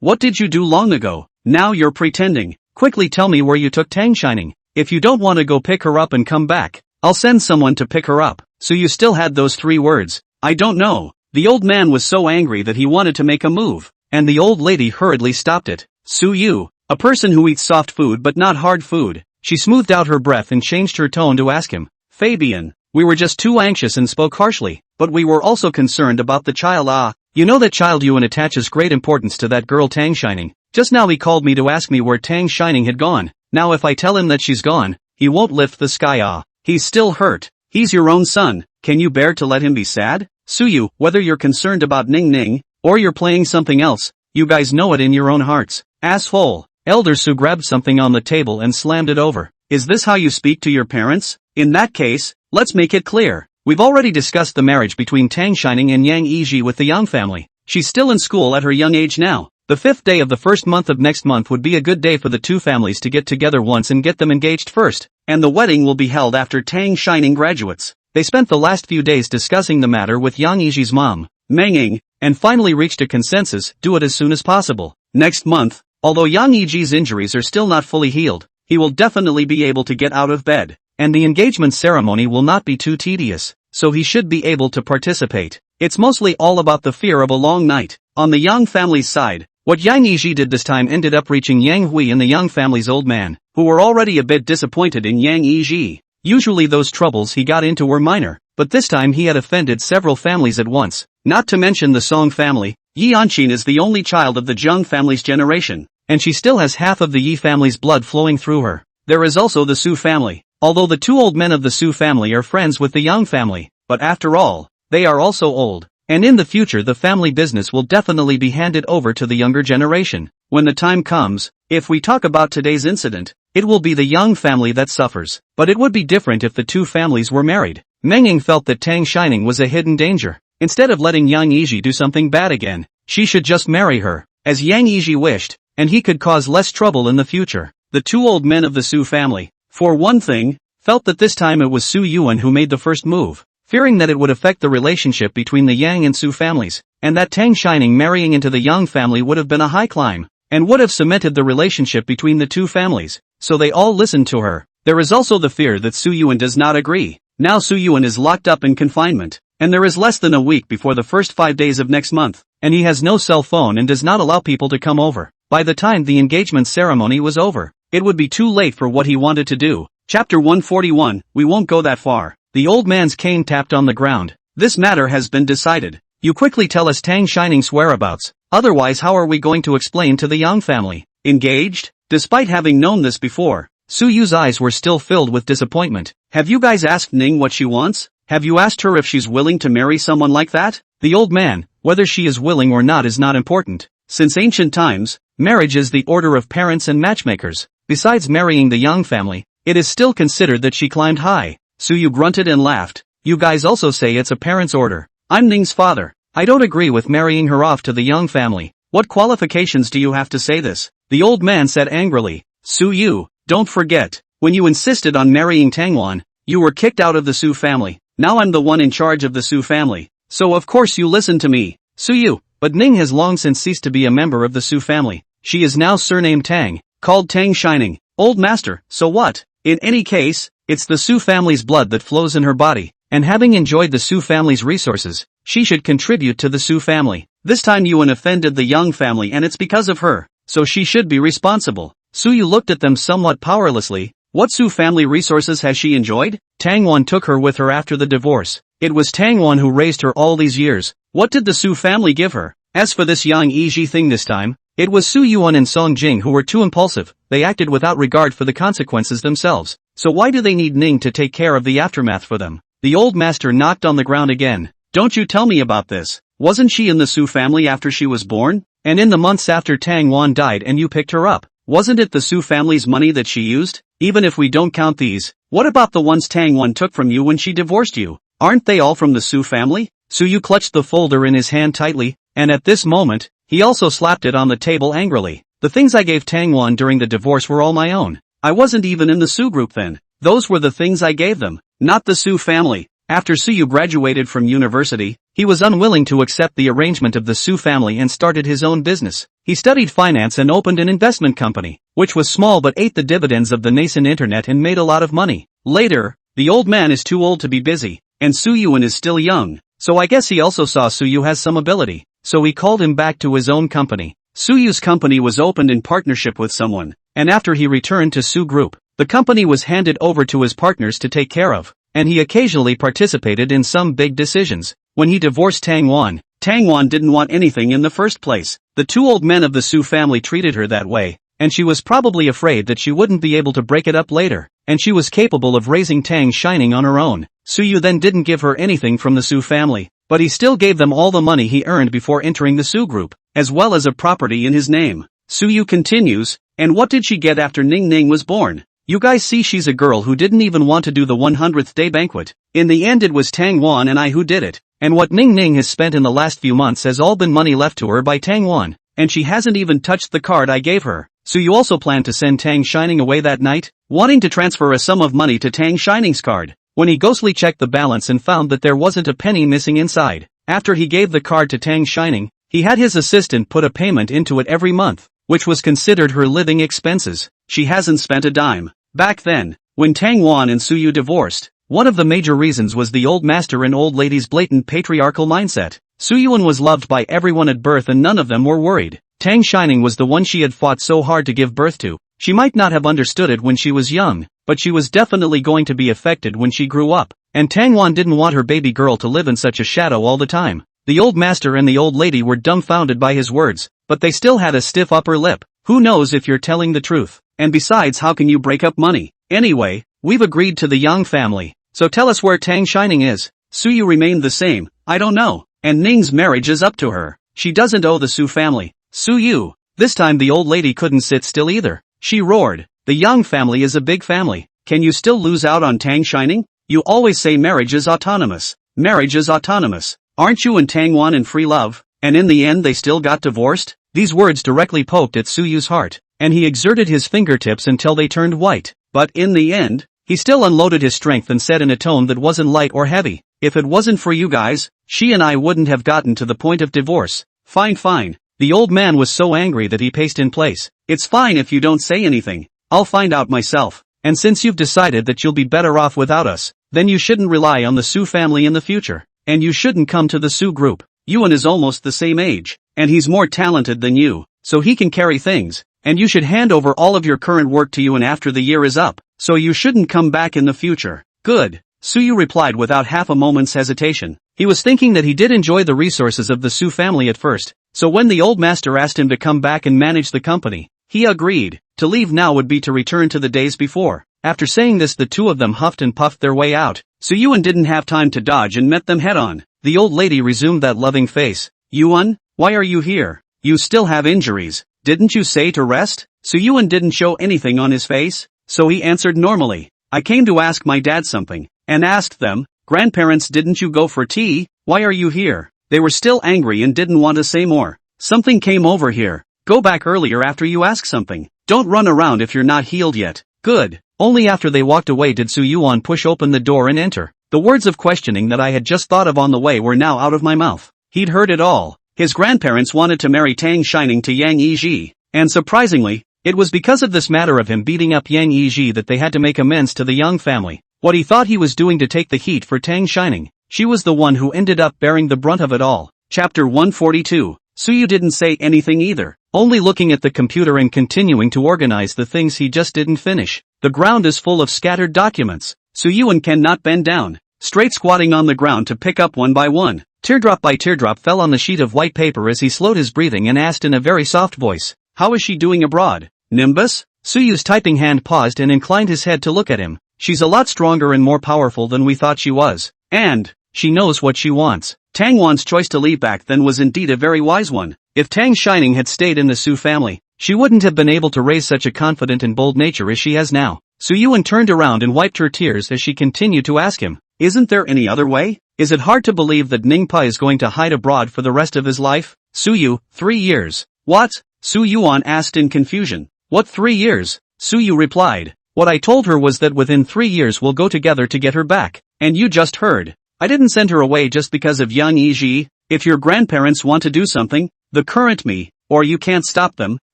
What did you do long ago? Now you're pretending. Quickly tell me where you took Tang Shining. If you don't want to go pick her up and come back, I'll send someone to pick her up. So you still had those 3 words. I don't know. The old man was so angry that he wanted to make a move, and the old lady hurriedly stopped it. Su Yu, a person who eats soft food but not hard food. She smoothed out her breath and changed her tone to ask him. Fabian, we were just too anxious and spoke harshly, but we were also concerned about the child. You know that child Yuan attaches great importance to that girl Tang Shining. Just now he called me to ask me where Tang Shining had gone. Now if I tell him that she's gone, he won't lift the sky. He's still hurt. He's your own son. Can you bear to let him be sad? Su Yu, whether you're concerned about Ning Ning, or you're playing something else, you guys know it in your own hearts. Asshole. Elder Su grabbed something on the table and slammed it over. Is this how you speak to your parents? In that case, let's make it clear. We've already discussed the marriage between Tang Shining and Yang Yiji with the Yang family. She's still in school at her young age now. The 5th day of the first month of next month would be a good day for the 2 families to get together once and get them engaged first, and the wedding will be held after Tang Shining graduates. They spent the last few days discussing the matter with Yang Yiji's mom, Menging, and finally reached a consensus, do it as soon as possible. Next month, although Yang Yiji's injuries are still not fully healed, he will definitely be able to get out of bed, and the engagement ceremony will not be too tedious, so he should be able to participate. It's mostly all about the fear of a long night. On the Yang family's side, what Yang Yiji did this time ended up reaching Yang Hui and the Yang family's old man, who were already a bit disappointed in Yang Yiji. Usually those troubles he got into were minor, but this time he had offended several families at once, not to mention the Song family. Yi Anqin is the only child of the Zheng family's generation, and she still has half of the Yi family's blood flowing through her. There is also the Su family, although the two old men of the Su family are friends with the Yang family, but after all, they are also old, and in the future the family business will definitely be handed over to the younger generation. When the time comes, if we talk about today's incident, it will be the Yang family that suffers, but it would be different if the two families were married. Meng Ying felt that Tang Shining was a hidden danger. Instead of letting Yang Yiji do something bad again, she should just marry her, as Yang Yiji wished, and he could cause less trouble in the future. The two old men of the Su family, for one thing, felt that this time it was Su Yuan who made the first move, fearing that it would affect the relationship between the Yang and Su families, and that Tang Shining marrying into the Yang family would have been a high climb, and would have cemented the relationship between the two families, so they all listened to her. There is also the fear that Su Yuan does not agree. Now Su Yuan is locked up in confinement, and there is less than a week before the first 5 days of next month, and he has no cell phone and does not allow people to come over. By the time the engagement ceremony was over, it would be too late for what he wanted to do. Chapter 141, we won't go that far. The old man's cane tapped on the ground. This matter has been decided. You quickly tell us Tang Shining's whereabouts, otherwise how are we going to explain to the Yang family? Engaged? Despite having known this before, Su Yu's eyes were still filled with disappointment. Have you guys asked Ning what she wants? Have you asked her if she's willing to marry someone like that? The old man, whether she is willing or not is not important. Since ancient times, marriage is the order of parents and matchmakers. Besides marrying the Yang family, it is still considered that she climbed high. Su Yu grunted and laughed. You guys also say it's a parent's order. I'm Ning's father. I don't agree with marrying her off to the Yang family. What qualifications do you have to say this? The old man said angrily. Su Yu, don't forget, when you insisted on marrying Tangwan, you were kicked out of the Su family. Now I'm the one in charge of the Su family, so of course you listen to me. Su Yu, but Ning has long since ceased to be a member of the Su family. She is now surnamed Tang, called Tang Shining. Old master, so what? In any case, it's the Su family's blood that flows in her body, and having enjoyed the Su family's resources, she should contribute to the Su family. This time Yuan offended the Yang family and it's because of her, so she should be responsible. Su Yu looked at them somewhat powerlessly. What Su family resources has she enjoyed? Tangwan took her with her after the divorce. It was Tangwan who raised her all these years. What did the Su family give her? As for this Yang Yiji thing this time, it was Su Yuan and Song Jing who were too impulsive. They acted without regard for the consequences themselves. So why do they need Ning to take care of the aftermath for them? The old master knocked on the ground again. Don't you tell me about this. Wasn't she in the Su family after she was born? And in the months after Tangwan died and you picked her up? Wasn't it the Su family's money that she used? Even if we don't count these, what about the ones Tangwan took from you when she divorced you? Aren't they all from the Su family? Su Yu clutched the folder in his hand tightly, and at this moment, he also slapped it on the table angrily. The things I gave Tangwan during the divorce were all my own. I wasn't even in the Su group then. Those were the things I gave them, not the Su family. After Su Yu graduated from university, he was unwilling to accept the arrangement of the Su family and started his own business. He studied finance and opened an investment company, which was small but ate the dividends of the nascent internet and made a lot of money. Later, the old man is too old to be busy, and Su Yuan is still young, so I guess he also saw Su Yu has some ability, so he called him back to his own company. Su Yu's company was opened in partnership with someone, and after he returned to Su Group, the company was handed over to his partners to take care of, and he occasionally participated in some big decisions. When he divorced Tangwan, Tangwan didn't want anything in the first place. The two old men of the Su family treated her that way, and she was probably afraid that she wouldn't be able to break it up later, and she was capable of raising Tang Shining on her own. Su Yu then didn't give her anything from the Su family, but he still gave them all the money he earned before entering the Su group, as well as a property in his name. Su Yu continues, and what did she get after Ning Ning was born? You guys see, she's a girl who didn't even want to do the 100th day banquet. In the end it was Tangwan and I who did it, and what Ning Ning has spent in the last few months has all been money left to her by Tangwan, and she hasn't even touched the card I gave her. So you also plan to send Tang Shining away that night, wanting to transfer a sum of money to Tang Shining's card. When he ghostly checked the balance and found that there wasn't a penny missing inside, after he gave the card to Tang Shining, he had his assistant put a payment into it every month, which was considered her living expenses. She hasn't spent a dime. Back then, when Tangwan and Su Yu divorced, one of the major reasons was the old master and old lady's blatant patriarchal mindset. Suyuan was loved by everyone at birth and none of them were worried. Tang Shining was the one she had fought so hard to give birth to. She might not have understood it when she was young, but she was definitely going to be affected when she grew up. And Tang Wan didn't want her baby girl to live in such a shadow all the time. The old master and the old lady were dumbfounded by his words, but they still had a stiff upper lip. Who knows if you're telling the truth? And besides, how can you break up money? Anyway, we've agreed to the Yang family. So tell us where Tang Shining is. Suyu remained the same. I don't know. And Ning's marriage is up to her. She doesn't owe the Su family. Suyu. This time the old lady couldn't sit still either. She roared. The Yang family is a big family. Can you still lose out on Tang Shining? You always say marriage is autonomous. Marriage is autonomous. Aren't you and Tang Wan in free love? And in the end they still got divorced? These words directly poked at Suyu's heart, and he exerted his fingertips until they turned white. But in the end, he still unloaded his strength and said in a tone that wasn't light or heavy, if it wasn't for you guys, she and I wouldn't have gotten to the point of divorce. Fine fine. The old man was so angry that he paced in place. It's fine if you don't say anything. I'll find out myself. And since you've decided that you'll be better off without us, then you shouldn't rely on the Su family in the future. And you shouldn't come to the Su group. Yuan is almost the same age, and he's more talented than you, so he can carry things, and you should hand over all of your current work to Yuan after the year is up, so you shouldn't come back in the future. Good. Suyu replied without half a moment's hesitation. He was thinking that he did enjoy the resources of the Su family at first, so when the old master asked him to come back and manage the company, he agreed. To leave now would be to return to the days before. After saying this, the two of them huffed and puffed their way out. Yuan didn't have time to dodge and met them head-on. The old lady resumed that loving face. Yuan, why are you here? You still have injuries. Didn't you say to rest? Yuan didn't show anything on his face, so he answered normally. I came to ask my dad something, and asked them, grandparents, didn't you go for tea? Why are you here? They were still angry and didn't want to say more. Something came over here. Go back earlier after you ask something. Don't run around if you're not healed yet. Good. Only after they walked away did Yuan push open the door and enter. The words of questioning that I had just thought of on the way were now out of my mouth. He'd heard it all. His grandparents wanted to marry Tang Shining to Yang Yiji, and surprisingly, it was because of this matter of him beating up Yang Yiji that they had to make amends to the Yang family. What he thought he was doing to take the heat for Tang Shining, she was the one who ended up bearing the brunt of it all. Chapter 142. Suyu didn't say anything either, only looking at the computer and continuing to organize the things he just didn't finish. The ground is full of scattered documents. Suyuan cannot bend down, straight squatting on the ground to pick up one by one. Teardrop by teardrop fell on the sheet of white paper as he slowed his breathing and asked in a very soft voice, how is she doing abroad? Nimbus? Suyu's typing hand paused and inclined his head to look at him. She's a lot stronger and more powerful than we thought she was. And she knows what she wants. Tang Wan's choice to leave back then was indeed a very wise one. If Tang Shining had stayed in the Su family, she wouldn't have been able to raise such a confident and bold nature as she has now. Suyuan turned around and wiped her tears as she continued to ask him, isn't there any other way? Is it hard to believe that Ningpa is going to hide abroad for the rest of his life? Suyu, 3 years. What? Suyuan asked in confusion. What 3 years? Suyu replied. What I told her was that within 3 years we'll go together to get her back. And you just heard. I didn't send her away just because of Yang Yiji. If your grandparents want to do something, the current me, or you can't stop them,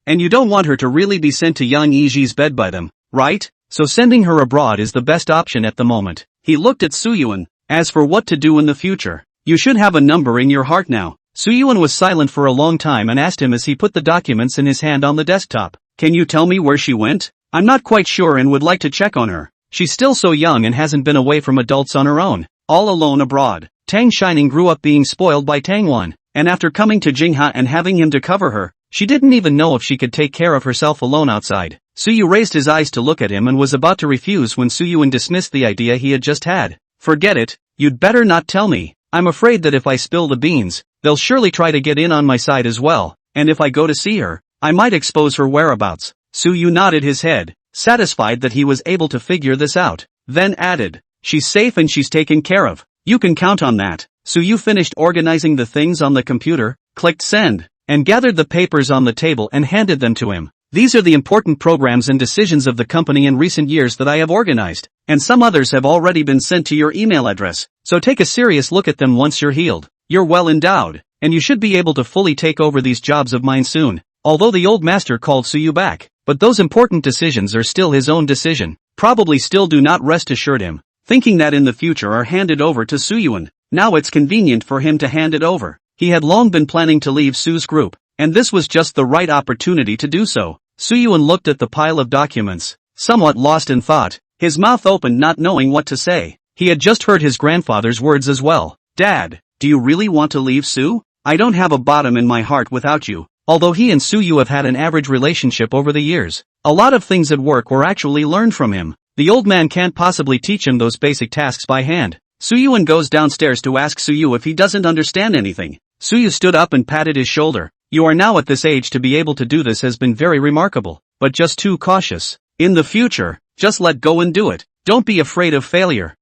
and you don't want her to really be sent to Yang Yiji's bed by them, right? So sending her abroad is the best option at the moment. He looked at Suyuan. As for what to do in the future, you should have a number in your heart now. Suyuan was silent for a long time and asked him as he put the documents in his hand on the desktop. Can you tell me where she went? I'm not quite sure and would like to check on her. She's still so young and hasn't been away from adults on her own. All alone abroad. Tang Shining grew up being spoiled by Tang Wan, and after coming to Jingha and having him to cover her, she didn't even know if she could take care of herself alone outside. Suyu raised his eyes to look at him and was about to refuse when Suyuan dismissed the idea he had just had. Forget it, you'd better not tell me. I'm afraid that if I spill the beans, they'll surely try to get in on my side as well, and if I go to see her, I might expose her whereabouts. Suyu nodded his head, satisfied that he was able to figure this out, then added, she's safe and she's taken care of. You can count on that. Suyu finished organizing the things on the computer, clicked send, and gathered the papers on the table and handed them to him. These are the important programs and decisions of the company in recent years that I have organized, and some others have already been sent to your email address, so take a serious look at them once you're healed. You're well endowed, and you should be able to fully take over these jobs of mine soon. Although the old master called Suyu back, but those important decisions are still his own decision. Probably still do not rest assured him, thinking that in the future are handed over to Suyuan. Now it's convenient for him to hand it over. He had long been planning to leave Su's group, and this was just the right opportunity to do so. Soo-yoon looked at the pile of documents, somewhat lost in thought, his mouth open not knowing what to say. He had just heard his grandfather's words as well. Dad, do you really want to leave Sue? I don't have a bottom in my heart without you. Although he and Soo-yu have had an average relationship over the years, a lot of things at work were actually learned from him. The old man can't possibly teach him those basic tasks by hand. Soo-yoon goes downstairs to ask Soo-yu if he doesn't understand anything. Soo-yu stood up and patted his shoulder. You are now at this age to be able to do this has been very remarkable, but just too cautious. In the future, just let go and do it. Don't be afraid of failure.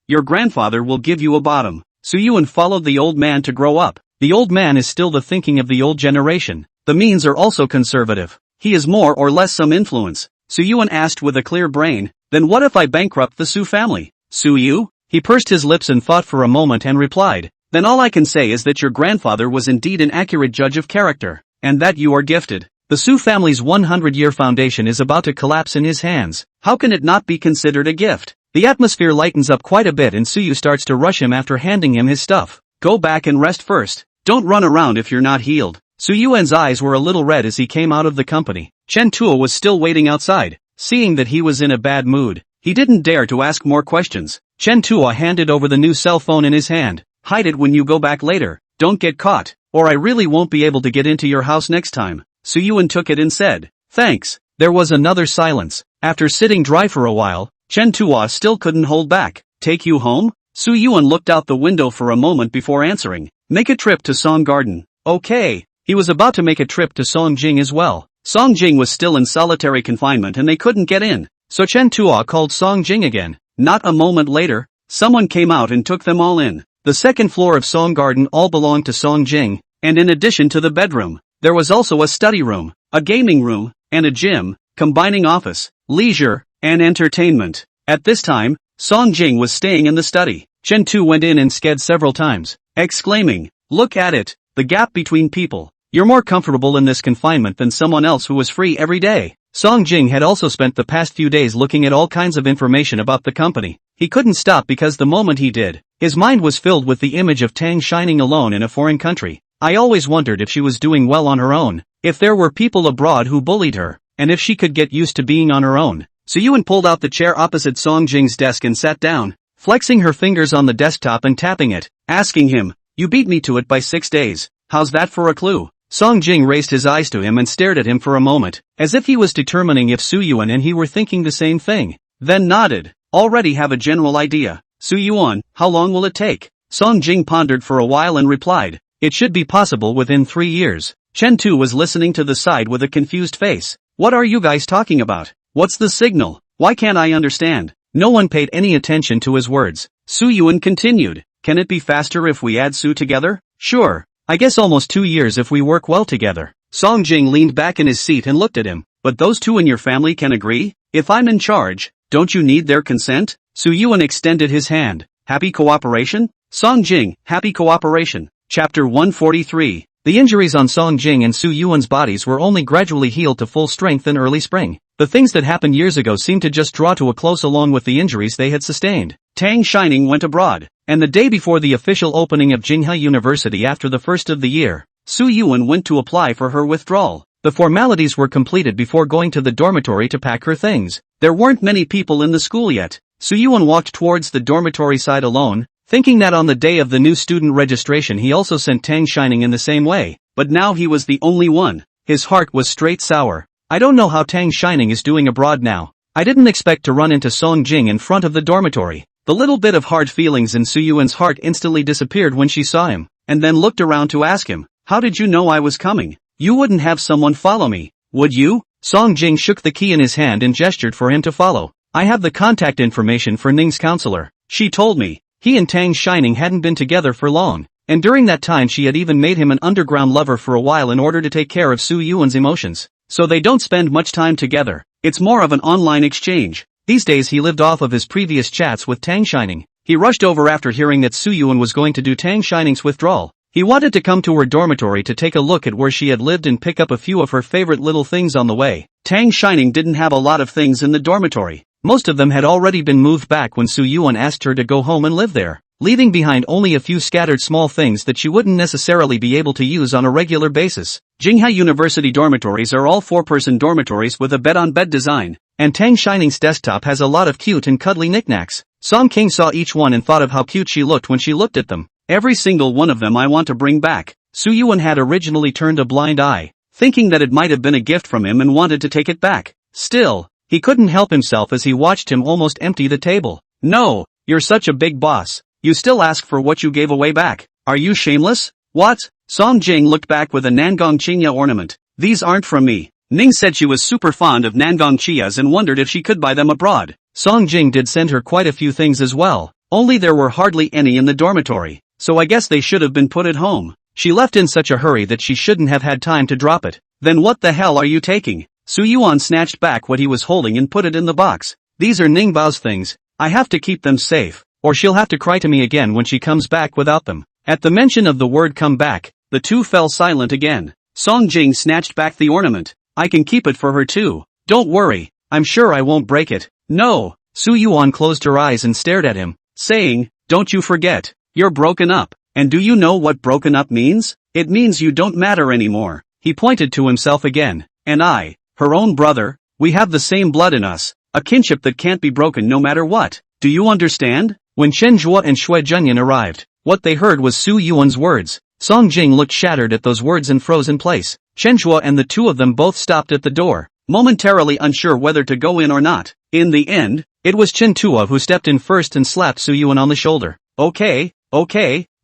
Your grandfather will give you a bottom. Soo-yoon followed the old man to grow up. The old man is still the thinking of the old generation. The means are also conservative. He is more or less some influence. Soo-yoon asked with a clear brain, then what if I bankrupt the Soo family? Soo-yu? He pursed his lips and thought for a moment and replied, then all I can say is that your grandfather was indeed an accurate judge of character, and that you are gifted. The Soo family's 100-year foundation is about to collapse in his hands. How can it not be considered a gift? The atmosphere lightens up quite a bit and Soo-yu starts to rush him after handing him his stuff. Go back and rest first. Don't run around if you're not healed. Soo-yuan's eyes were a little red as he came out of the company. Chen Tuo was still waiting outside. Seeing that he was in a bad mood, he didn't dare to ask more questions. Chen Tuo handed over the new cell phone in his hand. Hide it when you go back later. Don't get caught, or I really won't be able to get into your house next time. Soo-yuan took it and said, thanks. There was another silence. After sitting dry for a while, Chen Tuo still couldn't hold back. Take you home? Soo-yuan looked out the window for a moment before answering. Make a trip to Song Garden. Okay. He was about to make a trip to Songjing as well. Songjing was still in solitary confinement and they couldn't get in. So Chen Tuo called Songjing again. Not a moment later, someone came out and took them all in. The second floor of Song Garden all belonged to Songjing, and in addition to the bedroom, there was also a study room, a gaming room, and a gym, combining office, leisure, and entertainment. At this time, Songjing was staying in the study. Chen Tu went in and sked several times, exclaiming, look at it, the gap between people. You're more comfortable in this confinement than someone else who was free every day. Songjing had also spent the past few days looking at all kinds of information about the company. He couldn't stop because the moment he did, his mind was filled with the image of Tang shining alone in a foreign country. I always wondered if she was doing well on her own, if there were people abroad who bullied her, and if she could get used to being on her own. Soo-yuan pulled out the chair opposite Songjing's desk and sat down, flexing her fingers on the desktop and tapping it, asking him, you beat me to it by 6 days. How's that for a clue? Songjing raised his eyes to him and stared at him for a moment, as if he was determining if Soo-yuan and he were thinking the same thing, then nodded. Already have a general idea. Soo-yuan, how long will it take? Songjing pondered for a while and replied, it should be possible within 3 years. Chen Tu was listening to the side with a confused face. What are you guys talking about? What's the signal? Why can't I understand? No one paid any attention to his words. Soo-yuan continued, can it be faster if we add Soo together? Sure. I guess almost 2 years if we work well together. Songjing leaned back in his seat and looked at him. But those two in your family can agree? If I'm in charge, don't you need their consent? Soo-yuan extended his hand. Happy cooperation? Songjing, happy cooperation. Chapter 143. The injuries on Songjing and Soo-yuan's bodies were only gradually healed to full strength in early spring. The things that happened years ago seemed to just draw to a close along with the injuries they had sustained. Tang Shining went abroad, and the day before the official opening of Jinghai University after the first of the year, Soo-yuan went to apply for her withdrawal. The formalities were completed before going to the dormitory to pack her things. There weren't many people in the school yet. Soo-yuan walked towards the dormitory side alone, thinking that on the day of the new student registration he also sent Tang Shining in the same way, but now he was the only one. His heart was straight sour. I don't know how Tang Shining is doing abroad now. I didn't expect to run into Songjing in front of the dormitory. The little bit of hard feelings in Soo-yuan's heart instantly disappeared when she saw him, and then looked around to ask him, how did you know I was coming? You wouldn't have someone follow me, would you? Songjing shook the key in his hand and gestured for him to follow. I have the contact information for Ning's counselor. She told me. He and Tang Shining hadn't been together for long, and during that time she had even made him an underground lover for a while in order to take care of Soo-yuan's emotions. So they don't spend much time together. It's more of an online exchange. These days he lived off of his previous chats with Tang Shining. He rushed over after hearing that Soo-yuan was going to do Tang Shining's withdrawal. He wanted to come to her dormitory to take a look at where she had lived and pick up a few of her favorite little things on the way. Tang Shining didn't have a lot of things in the dormitory. Most of them had already been moved back when Soo-yuan asked her to go home and live there. leaving behind only a few scattered small things that you wouldn't necessarily be able to use on a regular basis. Jinghua University dormitories are all 4-person dormitories with a bed-on-bed design, and Tang Shining's desktop has a lot of cute and cuddly knickknacks. Song King saw each one and thought of how cute she looked when she looked at them. Every single one of them I want to bring back. Su Yuan had originally turned a blind eye, thinking that it might have been a gift from him and wanted to take it back. Still, he couldn't help himself as he watched him almost empty the table. No, you're such a big boss. You still ask for what you gave away back. Are you shameless? What? Song Jing looked back with a Nangong Chinya ornament. These aren't from me. Ning said she was super fond of Nangong Chias and wondered if she could buy them abroad. Song Jing did send her quite a few things as well, only there were hardly any in the dormitory, so I guess they should have been put at home. She left in such a hurry that she shouldn't have had time to drop it. Then what the hell are you taking? Su Yuan snatched back what he was holding and put it in the box. These are Ning Bao's things. I have to keep them safe, or she'll have to cry to me again when she comes back without them. At the mention of the word come back, the two fell silent again. Song Jing snatched back the ornament. I can keep it for her too. Don't worry, I'm sure I won't break it. No. Su Yuan closed her eyes and stared at him, saying, don't you forget, you're broken up. And do you know what broken up means? It means you don't matter anymore. He pointed to himself again. And I, her own brother, we have the same blood in us, a kinship that can't be broken no matter what. Do you understand? When Chen Zhuo and Shui Junyan arrived, what they heard was Su Yuan's words. Song Jing looked shattered at those words and froze in place. Chen Zhuo and the two of them both stopped at the door, momentarily unsure whether to go in or not. In the end, it was Chen Tua who stepped in first and slapped Su Yuan on the shoulder. Okay,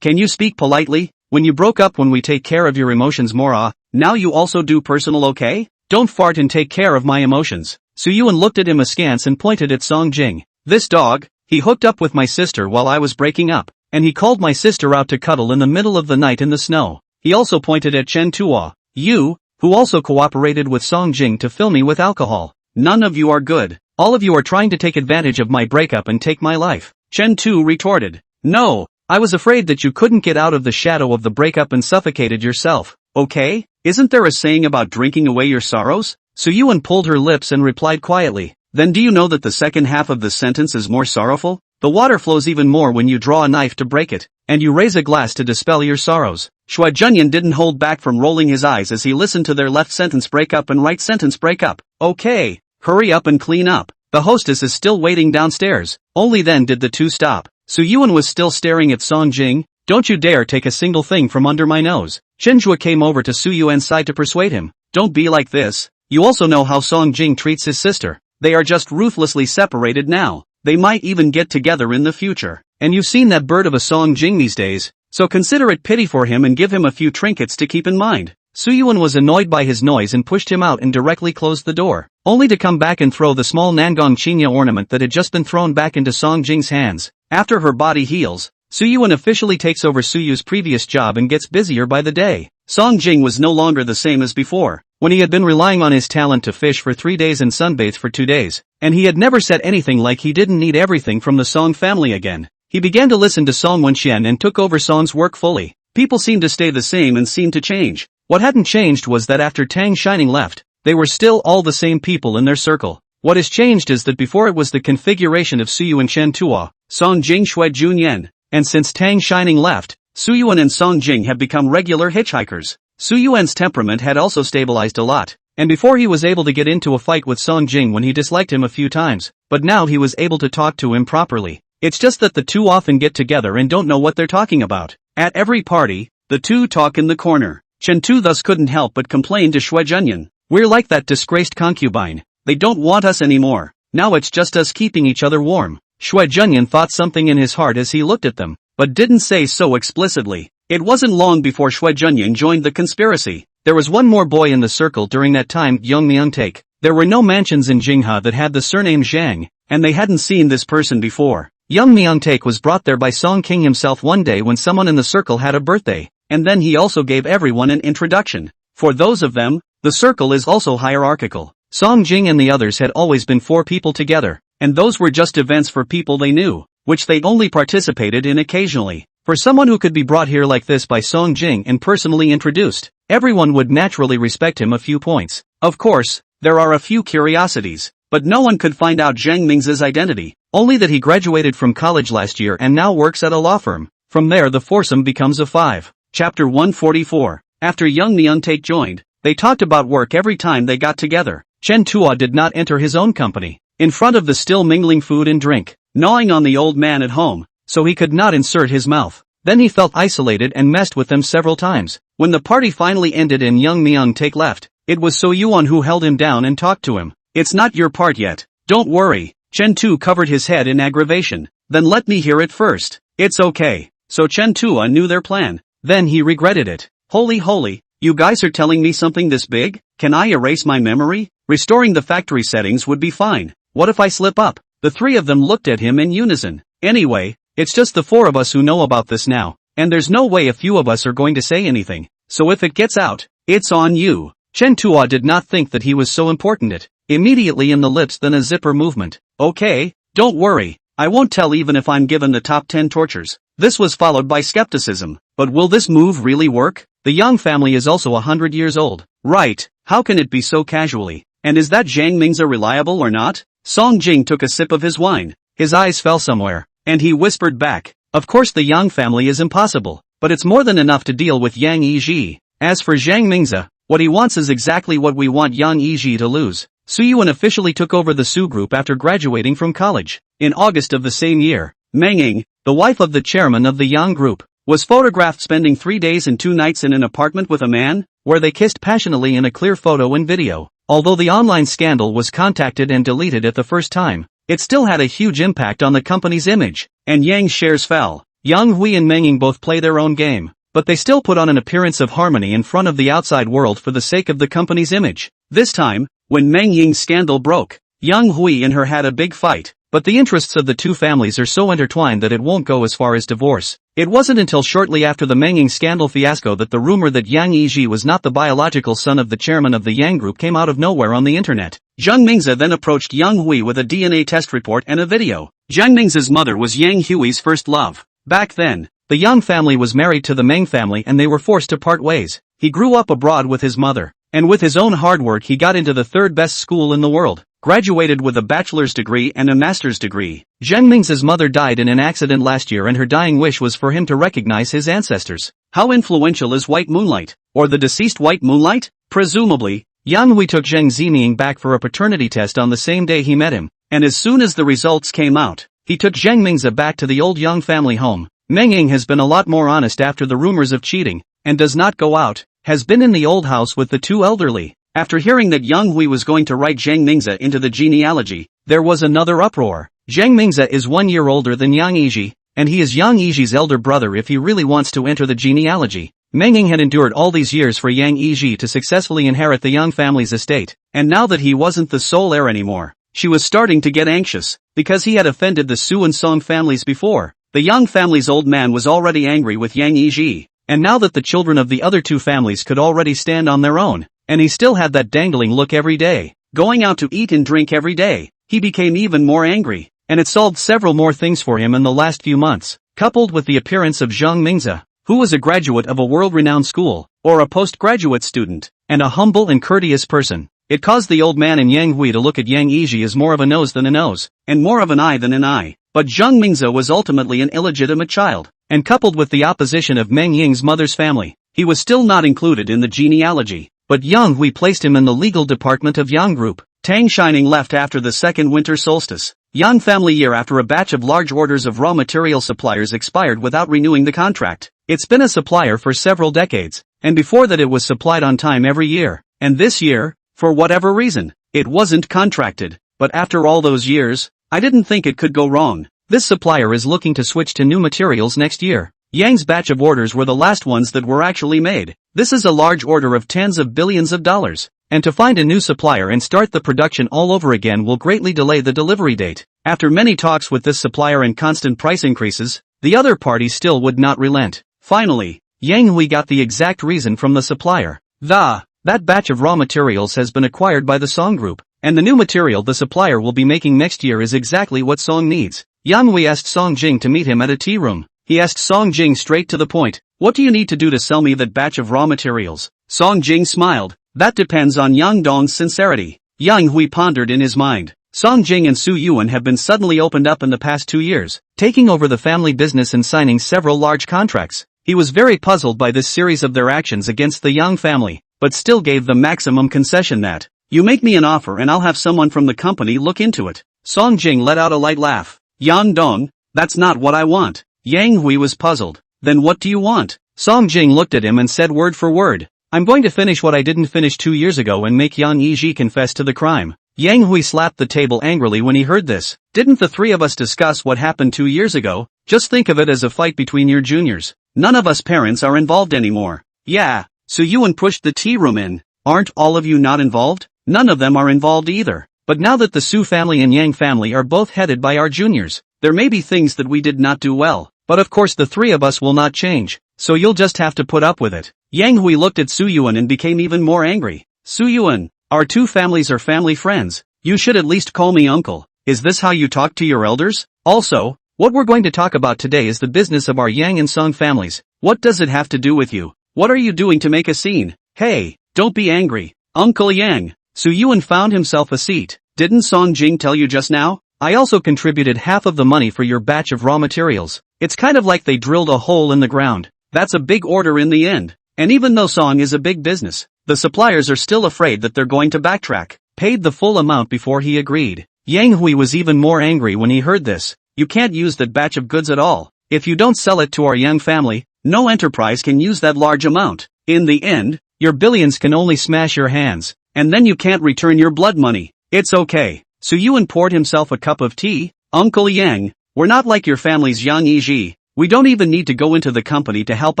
can you speak politely? When you broke up when we take care of your emotions more now you also do personal okay? Don't fart and take care of my emotions. Su Yuan looked at him askance and pointed at Song Jing. This dog, he hooked up with my sister while I was breaking up, and he called my sister out to cuddle in the middle of the night in the snow. He also pointed at Chen Tua, you, who also cooperated with Song Jing to fill me with alcohol. None of you are good. All of you are trying to take advantage of my breakup and take my life. Chen Tu retorted. No, I was afraid that you couldn't get out of the shadow of the breakup and suffocated yourself. Okay? Isn't there a saying about drinking away your sorrows? Su Yuan pulled her lips and replied quietly. Then do you know that the second half of the sentence is more sorrowful? The water flows even more when you draw a knife to break it, and you raise a glass to dispel your sorrows. Shui Junyan didn't hold back from rolling his eyes as he listened to their left sentence break up and right sentence break up. Okay, hurry up and clean up. The hostess is still waiting downstairs. Only then did the two stop. Su Yuan was still staring at Song Jing. Don't you dare take a single thing from under my nose. Chen Zhuo came over to Su Yuan's side to persuade him. Don't be like this. You also know how Song Jing treats his sister. They are just ruthlessly separated now. They might even get together in the future. And you've seen that bird of a Song Jing these days, so consider it pity for him and give him a few trinkets to keep in mind. Su Yuan was annoyed by his noise and pushed him out and directly closed the door, only to come back and throw the small Nangong Chinya ornament that had just been thrown back into Song Jing's hands. After her body heals, Su Yuan officially takes over Su Yu's previous job and gets busier by the day. Song Jing was no longer the same as before, when he had been relying on his talent to fish for 3 days and sunbathe for 2 days, and he had never said anything like he didn't need everything from the Song family again. He began to listen to Song Wenxian and took over Song's work fully. People seemed to stay the same and seemed to change. What hadn't changed was that after Tang Shining left, they were still all the same people in their circle. What has changed is that before it was the configuration of Su Yuan Chen Tua, Song Jing Shui Junyan, and since Tang Shining left, Su Yuan and Song Jing have become regular hitchhikers. Su Yuan's temperament had also stabilized a lot, and before he was able to get into a fight with Song Jing when he disliked him a few times, but now he was able to talk to him properly. It's just that the two often get together and don't know what they're talking about. At every party, the two talk in the corner. Chen Tu thus couldn't help but complain to Shui Junyan. We're like that disgraced concubine. They don't want us anymore. Now it's just us keeping each other warm. Shui Junyan thought something in his heart as he looked at them, but didn't say so explicitly. It wasn't long before Shui Junyan joined the conspiracy. There was one more boy in the circle during that time, Young Myungtaek. There were no mansions in Jinghua that had the surname Zhang, and they hadn't seen this person before. Young Myungtaek was brought there by Song King himself one day when someone in the circle had a birthday, and then he also gave everyone an introduction. For those of them, the circle is also hierarchical. Song Jing and the others had always been 4 people together, and those were just events for people they knew, which they only participated in occasionally. For someone who could be brought here like this by Song Jing and personally introduced, everyone would naturally respect him a few points. Of course, there are a few curiosities. but no one could find out Zhang Ming's identity, only that he graduated from college last year and now works at a law firm. From there the foursome becomes a five. Chapter 144. After Young Myung-taek joined, they talked about work every time they got together. Chen Tua did not enter his own company. In front of the still mingling food and drink, gnawing on the old man at home, so he could not insert his mouth. Then he felt isolated and messed with them several times. When the party finally ended and Young Myung-taek left, it was So Yuan who held him down and talked to him. It's not your part yet. Don't worry. Chen Tu covered his head in aggravation. Then let me hear it first. It's okay. So Chen Tua knew their plan. Then he regretted it. Holy, you guys are telling me something this big? Can I erase my memory? Restoring the factory settings would be fine. What if I slip up? The three of them looked at him in unison. Anyway, it's just the four of us who know about this now, and there's no way a few of us are going to say anything. So if it gets out, it's on you. Chen Tua did not think that he was so important. It immediately in the lips, then a zipper movement. Okay, don't worry. I won't tell even if I'm given the top 10 tortures. This was followed by skepticism. But will this move really work? The Yang family is also 100 years old. Right, how can it be so casually? And is that Zhang Ming's reliable or not? Song Jing took a sip of his wine. His eyes fell somewhere, and he whispered back. Of course the Yang family is impossible, but it's more than enough to deal with Yang Yiji. As for Zhang Mingza, what he wants is exactly what we want Yang Yiji to lose. Su Yuan officially took over the Su group after graduating from college. In August of the same year, Meng Ying, the wife of the chairman of the Yang group, was photographed spending 3 days and 2 nights in an apartment with a man, where they kissed passionately in a clear photo and video. Although the online scandal was contacted and deleted at the first time, it still had a huge impact on the company's image, and Yang's shares fell. Yang Hui and Meng Ying both play their own game, but they still put on an appearance of harmony in front of the outside world for the sake of the company's image. This time, when Meng Ying's scandal broke, Yang Hui and her had a big fight, but the interests of the two families are so intertwined that it won't go as far as divorce. It wasn't until shortly after the Meng Ying scandal fiasco that the rumor that Yang Yiji was not the biological son of the chairman of the Yang group came out of nowhere on the internet. Zhang Mingza then approached Yang Hui with a DNA test report and a video. Zhang Mingza's mother was Yang Hui's first love. Back then, the Yang family was married to the Meng family and they were forced to part ways. He grew up abroad with his mother, and with his own hard work he got into the third best school in the world. Graduated with a bachelor's degree and a master's degree. Zhang Ming's mother died in an accident last year and her dying wish was for him to recognize his ancestors. How influential is White Moonlight? Or the deceased White Moonlight? Presumably, Yang Hui took Zhang Ziming back for a paternity test on the same day he met him, and as soon as the results came out, he took Zhang Mingza back to the old Yang family home. Meng Ying has been a lot more honest after the rumors of cheating, and does not go out, has been in the old house with the two elderly. After hearing that Yang Hui was going to write Zhang Mingza into the genealogy, there was another uproar. Zhang Mingza is 1 year older than Yang Yiji, and he is Yang Yiji's elder brother if he really wants to enter the genealogy. Meng Ying had endured all these years for Yang Yiji to successfully inherit the Yang family's estate, and now that he wasn't the sole heir anymore, she was starting to get anxious, because he had offended the Su and Song families before. The Yang family's old man was already angry with Yang Yiji, and now that the children of the other two families could already stand on their own, and he still had that dangling look every day, going out to eat and drink every day, he became even more angry, and it solved several more things for him in the last few months, coupled with the appearance of Zhang Mingza, who was a graduate of a world-renowned school, or a postgraduate student, and a humble and courteous person. It caused the old man and Yang Hui to look at Yang Yiji as more of a nose than a nose, and more of an eye than an eye. But Zhang Mingza was ultimately an illegitimate child, and coupled with the opposition of Meng Ying's mother's family, he was still not included in the genealogy. But Yang Hui placed him in the legal department of Yang Group. Tang Shining left after the second winter solstice. Yang family year after a batch of large orders of raw material suppliers expired without renewing the contract. It's been a supplier for several decades, and before that it was supplied on time every year. And this year, for whatever reason, it wasn't contracted. But after all those years, I didn't think it could go wrong. This supplier is looking to switch to new materials next year. Yang's batch of orders were the last ones that were actually made. This is a large order of tens of billions of dollars. And to find a new supplier and start the production all over again will greatly delay the delivery date. After many talks with this supplier and constant price increases, the other party still would not relent. Finally, Yang Hui got the exact reason from the supplier. That batch of raw materials has been acquired by the Song Group, and the new material the supplier will be making next year is exactly what Song needs. Yang Hui asked Song Jing to meet him at a tea room. He asked Song Jing straight to the point. What do you need to do to sell me that batch of raw materials? Song Jing smiled. That depends on Yang Dong's sincerity. Yang Hui pondered in his mind. Song Jing and Su Yuan have been suddenly opened up in the past 2 years, taking over the family business and signing several large contracts. He was very puzzled by this series of their actions against the Yang family, but still gave the maximum concession that, "You make me an offer and I'll have someone from the company look into it." Song Jing let out a light laugh. "Yang Dong, that's not what I want." Yang Hui was puzzled. "Then what do you want?" Song Jing looked at him and said word for word, "I'm going to finish what I didn't finish 2 years ago and make Yang Yiji confess to the crime." Yang Hui slapped the table angrily when he heard this. "Didn't the three of us discuss what happened 2 years ago? Just think of it as a fight between your juniors. None of us parents are involved anymore." "Yeah." So Yuan pushed the tea room in. "Aren't all of you not involved?" "None of them are involved either. But now that the Su family and Yang family are both headed by our juniors, there may be things that we did not do well, but of course the three of us will not change, so you'll just have to put up with it." Yang Hui looked at Su Yuan and became even more angry. "Su Yuan, our two families are family friends. You should at least call me uncle. Is this how you talk to your elders? Also, what we're going to talk about today is the business of our Yang and Song families. What does it have to do with you? What are you doing to make a scene? Hey, don't be angry, Uncle Yang." Su Yuan found himself a seat. "Didn't Song Jing tell you just now? I also contributed half of the money for your batch of raw materials. It's kind of like they drilled a hole in the ground. That's a big order in the end. And even though Song is a big business, the suppliers are still afraid that they're going to backtrack." Paid the full amount before he agreed. Yang Hui was even more angry when he heard this. "You can't use that batch of goods at all. If you don't sell it to our Yang family, no enterprise can use that large amount. In the end, your billions can only smash your hands, and then you can't return your blood money." "It's okay." Su Yuan poured himself a cup of tea. "Uncle Yang, we're not like your family's Yang Yiji. We don't even need to go into the company to help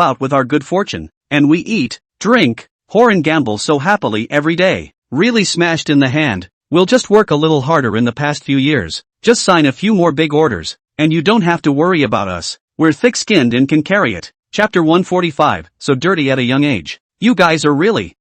out with our good fortune. And we eat, drink, whore and gamble so happily every day. Really smashed in the hand. We'll just work a little harder in the past few years. Just sign a few more big orders, and you don't have to worry about us. We're thick-skinned and can carry it." Chapter 145, So Dirty at a Young Age. "You guys are really.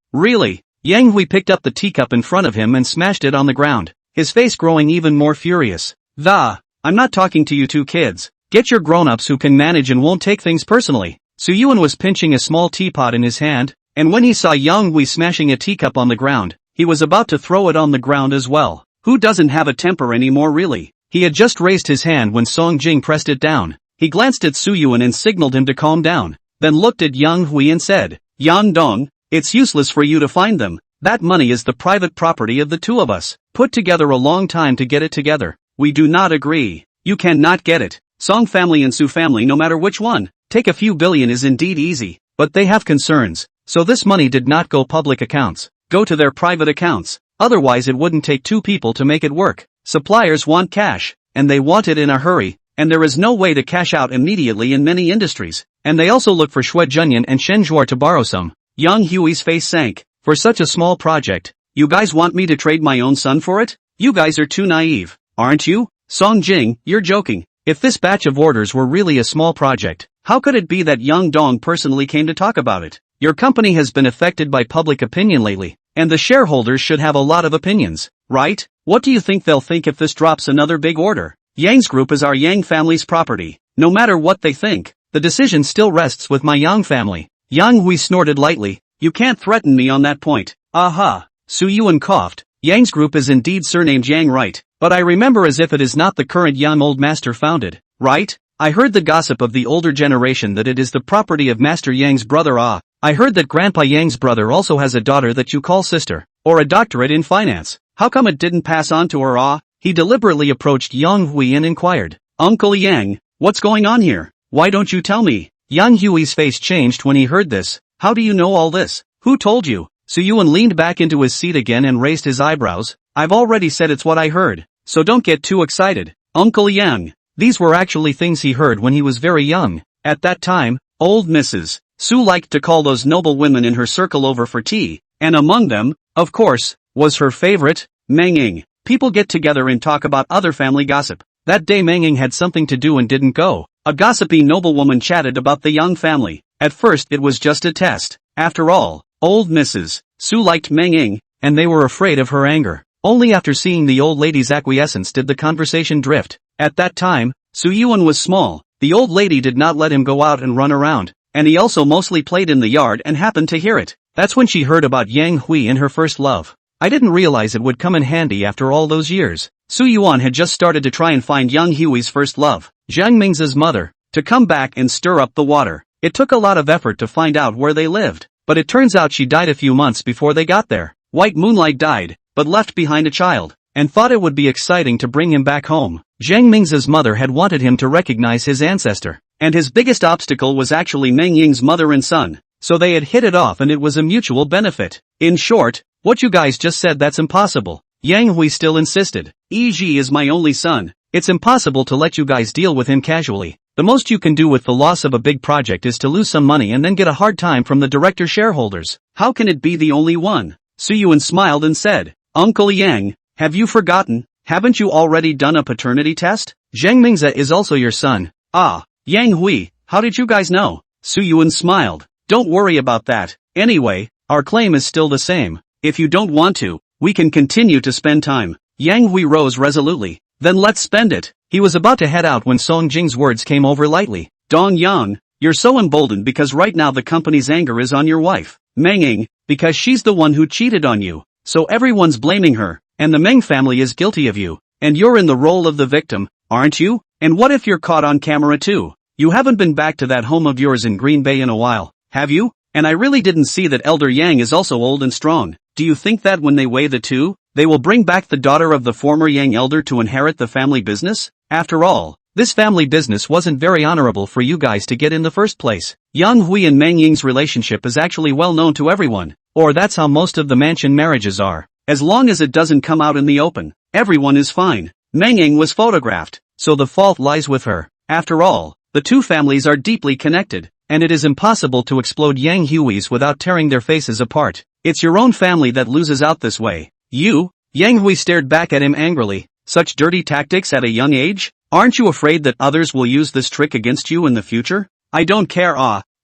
Yang Hui picked up the teacup in front of him and smashed it on the ground, his face growing even more furious. I'm not talking to you two kids. Get your grown-ups who can manage and won't take things personally." Su Yuan was pinching a small teapot in his hand, and when he saw Yang Hui smashing a teacup on the ground, he was about to throw it on the ground as well. Who doesn't have a temper anymore really? He had just raised his hand when Song Jing pressed it down. He glanced at Su Yuan and signaled him to calm down, then looked at Yang Hui and said, "Yang Dong, it's useless for you to find them. That money is the private property of the two of us. Put together a long time to get it together. We do not agree. You cannot get it. Song family and Su family, no matter which one, take a few billion is indeed easy, but they have concerns, so this money did not go public accounts. Go to their private accounts. Otherwise it wouldn't take two people to make it work. Suppliers want cash, and they want it in a hurry, and there is no way to cash out immediately in many industries, and they also look for Shui Junyan and Shen Zhuar to borrow some." Yang Hui's face sank. "For such a small project, you guys want me to trade my own son for it? You guys are too naive, aren't you? Song Jing, you're joking. If this batch of orders were really a small project, how could it be that Yang Dong personally came to talk about it? Your company has been affected by public opinion lately, and the shareholders should have a lot of opinions, right? What do you think they'll think if this drops another big order? Yang's group is our Yang family's property. No matter what they think, the decision still rests with my Yang family." Yang Hui snorted lightly. "You can't threaten me on that point." "Aha." Su Yuan coughed. "Yang's group is indeed surnamed Yang, right? But I remember as if it is not the current Yang old master founded, right? I heard the gossip of the older generation that it is the property of Master Yang's brother. I heard that Grandpa Yang's brother also has a daughter that you call sister, or a doctorate in finance. How come it didn't pass on to her? He deliberately approached Yang Hui and inquired, "Uncle Yang, what's going on here? Why don't you tell me?" Yang Hui's face changed when he heard this. "How do you know all this? Who told you?" Su Yuan leaned back into his seat again and raised his eyebrows. "I've already said it's what I heard, so don't get too excited, Uncle Yang." These were actually things he heard when he was very young. At that time, old Mrs. Su liked to call those noble women in her circle over for tea, and among them, of course, was her favorite, Meng. People get together and talk about other family gossip. That day Meng had something to do and didn't go. A gossipy noblewoman chatted about the Yang family. At first it was just a test. After all, old Mrs. Su liked Meng, and they were afraid of her anger. Only after seeing the old lady's acquiescence did the conversation drift. At that time, Su Yuan was small. The old lady did not let him go out and run around, and he also mostly played in the yard and happened to hear it. That's when she heard about Yang Hui and her first love. I didn't realize it would come in handy after all those years. Su Yuan had just started to try and find young Hui's first love, Jiang Ming's mother, to come back and stir up the water. It took a lot of effort to find out where they lived, but it turns out she died a few months before they got there. White Moonlight died, but left behind a child, and thought it would be exciting to bring him back home. Jiang Ming's mother had wanted him to recognize his ancestor, and his biggest obstacle was actually Meng Ying's mother and son, so they had hit it off and it was a mutual benefit. In short, what you guys just said, that's impossible. Yang Hui still insisted. Yi is my only son. It's impossible to let you guys deal with him casually. The most you can do with the loss of a big project is to lose some money and then get a hard time from the director's shareholders. How can it be the only one? Su Yuan smiled and said, Uncle Yang, have you forgotten? Haven't you already done a paternity test? Jiang Mingze is also your son. Ah, Yang Hui, how did you guys know? Su Yuan smiled. Don't worry about that. Anyway, our claim is still the same. If you don't want to, we can continue to spend time. Yang Hui rose resolutely. Then let's spend it. He was about to head out when Song Jing's words came over lightly. Dong Yang, you're so emboldened because right now the company's anger is on your wife, Meng Ying, because she's the one who cheated on you. So everyone's blaming her, and the Meng family is guilty of you. And you're in the role of the victim, aren't you? And what if you're caught on camera too? You haven't been back to that home of yours in Green Bay in a while, have you? And I really didn't see that Elder Yang is also old and strong. Do you think that when they weigh the two, they will bring back the daughter of the former Yang elder to inherit the family business? After all, this family business wasn't very honorable for you guys to get in the first place. Yang Hui and Meng Ying's relationship is actually well known to everyone, or that's how most of the mansion marriages are. As long as it doesn't come out in the open, everyone is fine. Meng Ying was photographed, so the fault lies with her. After all, the two families are deeply connected, and it is impossible to explode Yang Hui's without tearing their faces apart. It's your own family that loses out this way. You? Yang Hui stared back at him angrily. Such dirty tactics at a young age? Aren't you afraid that others will use this trick against you in the future? I don't care.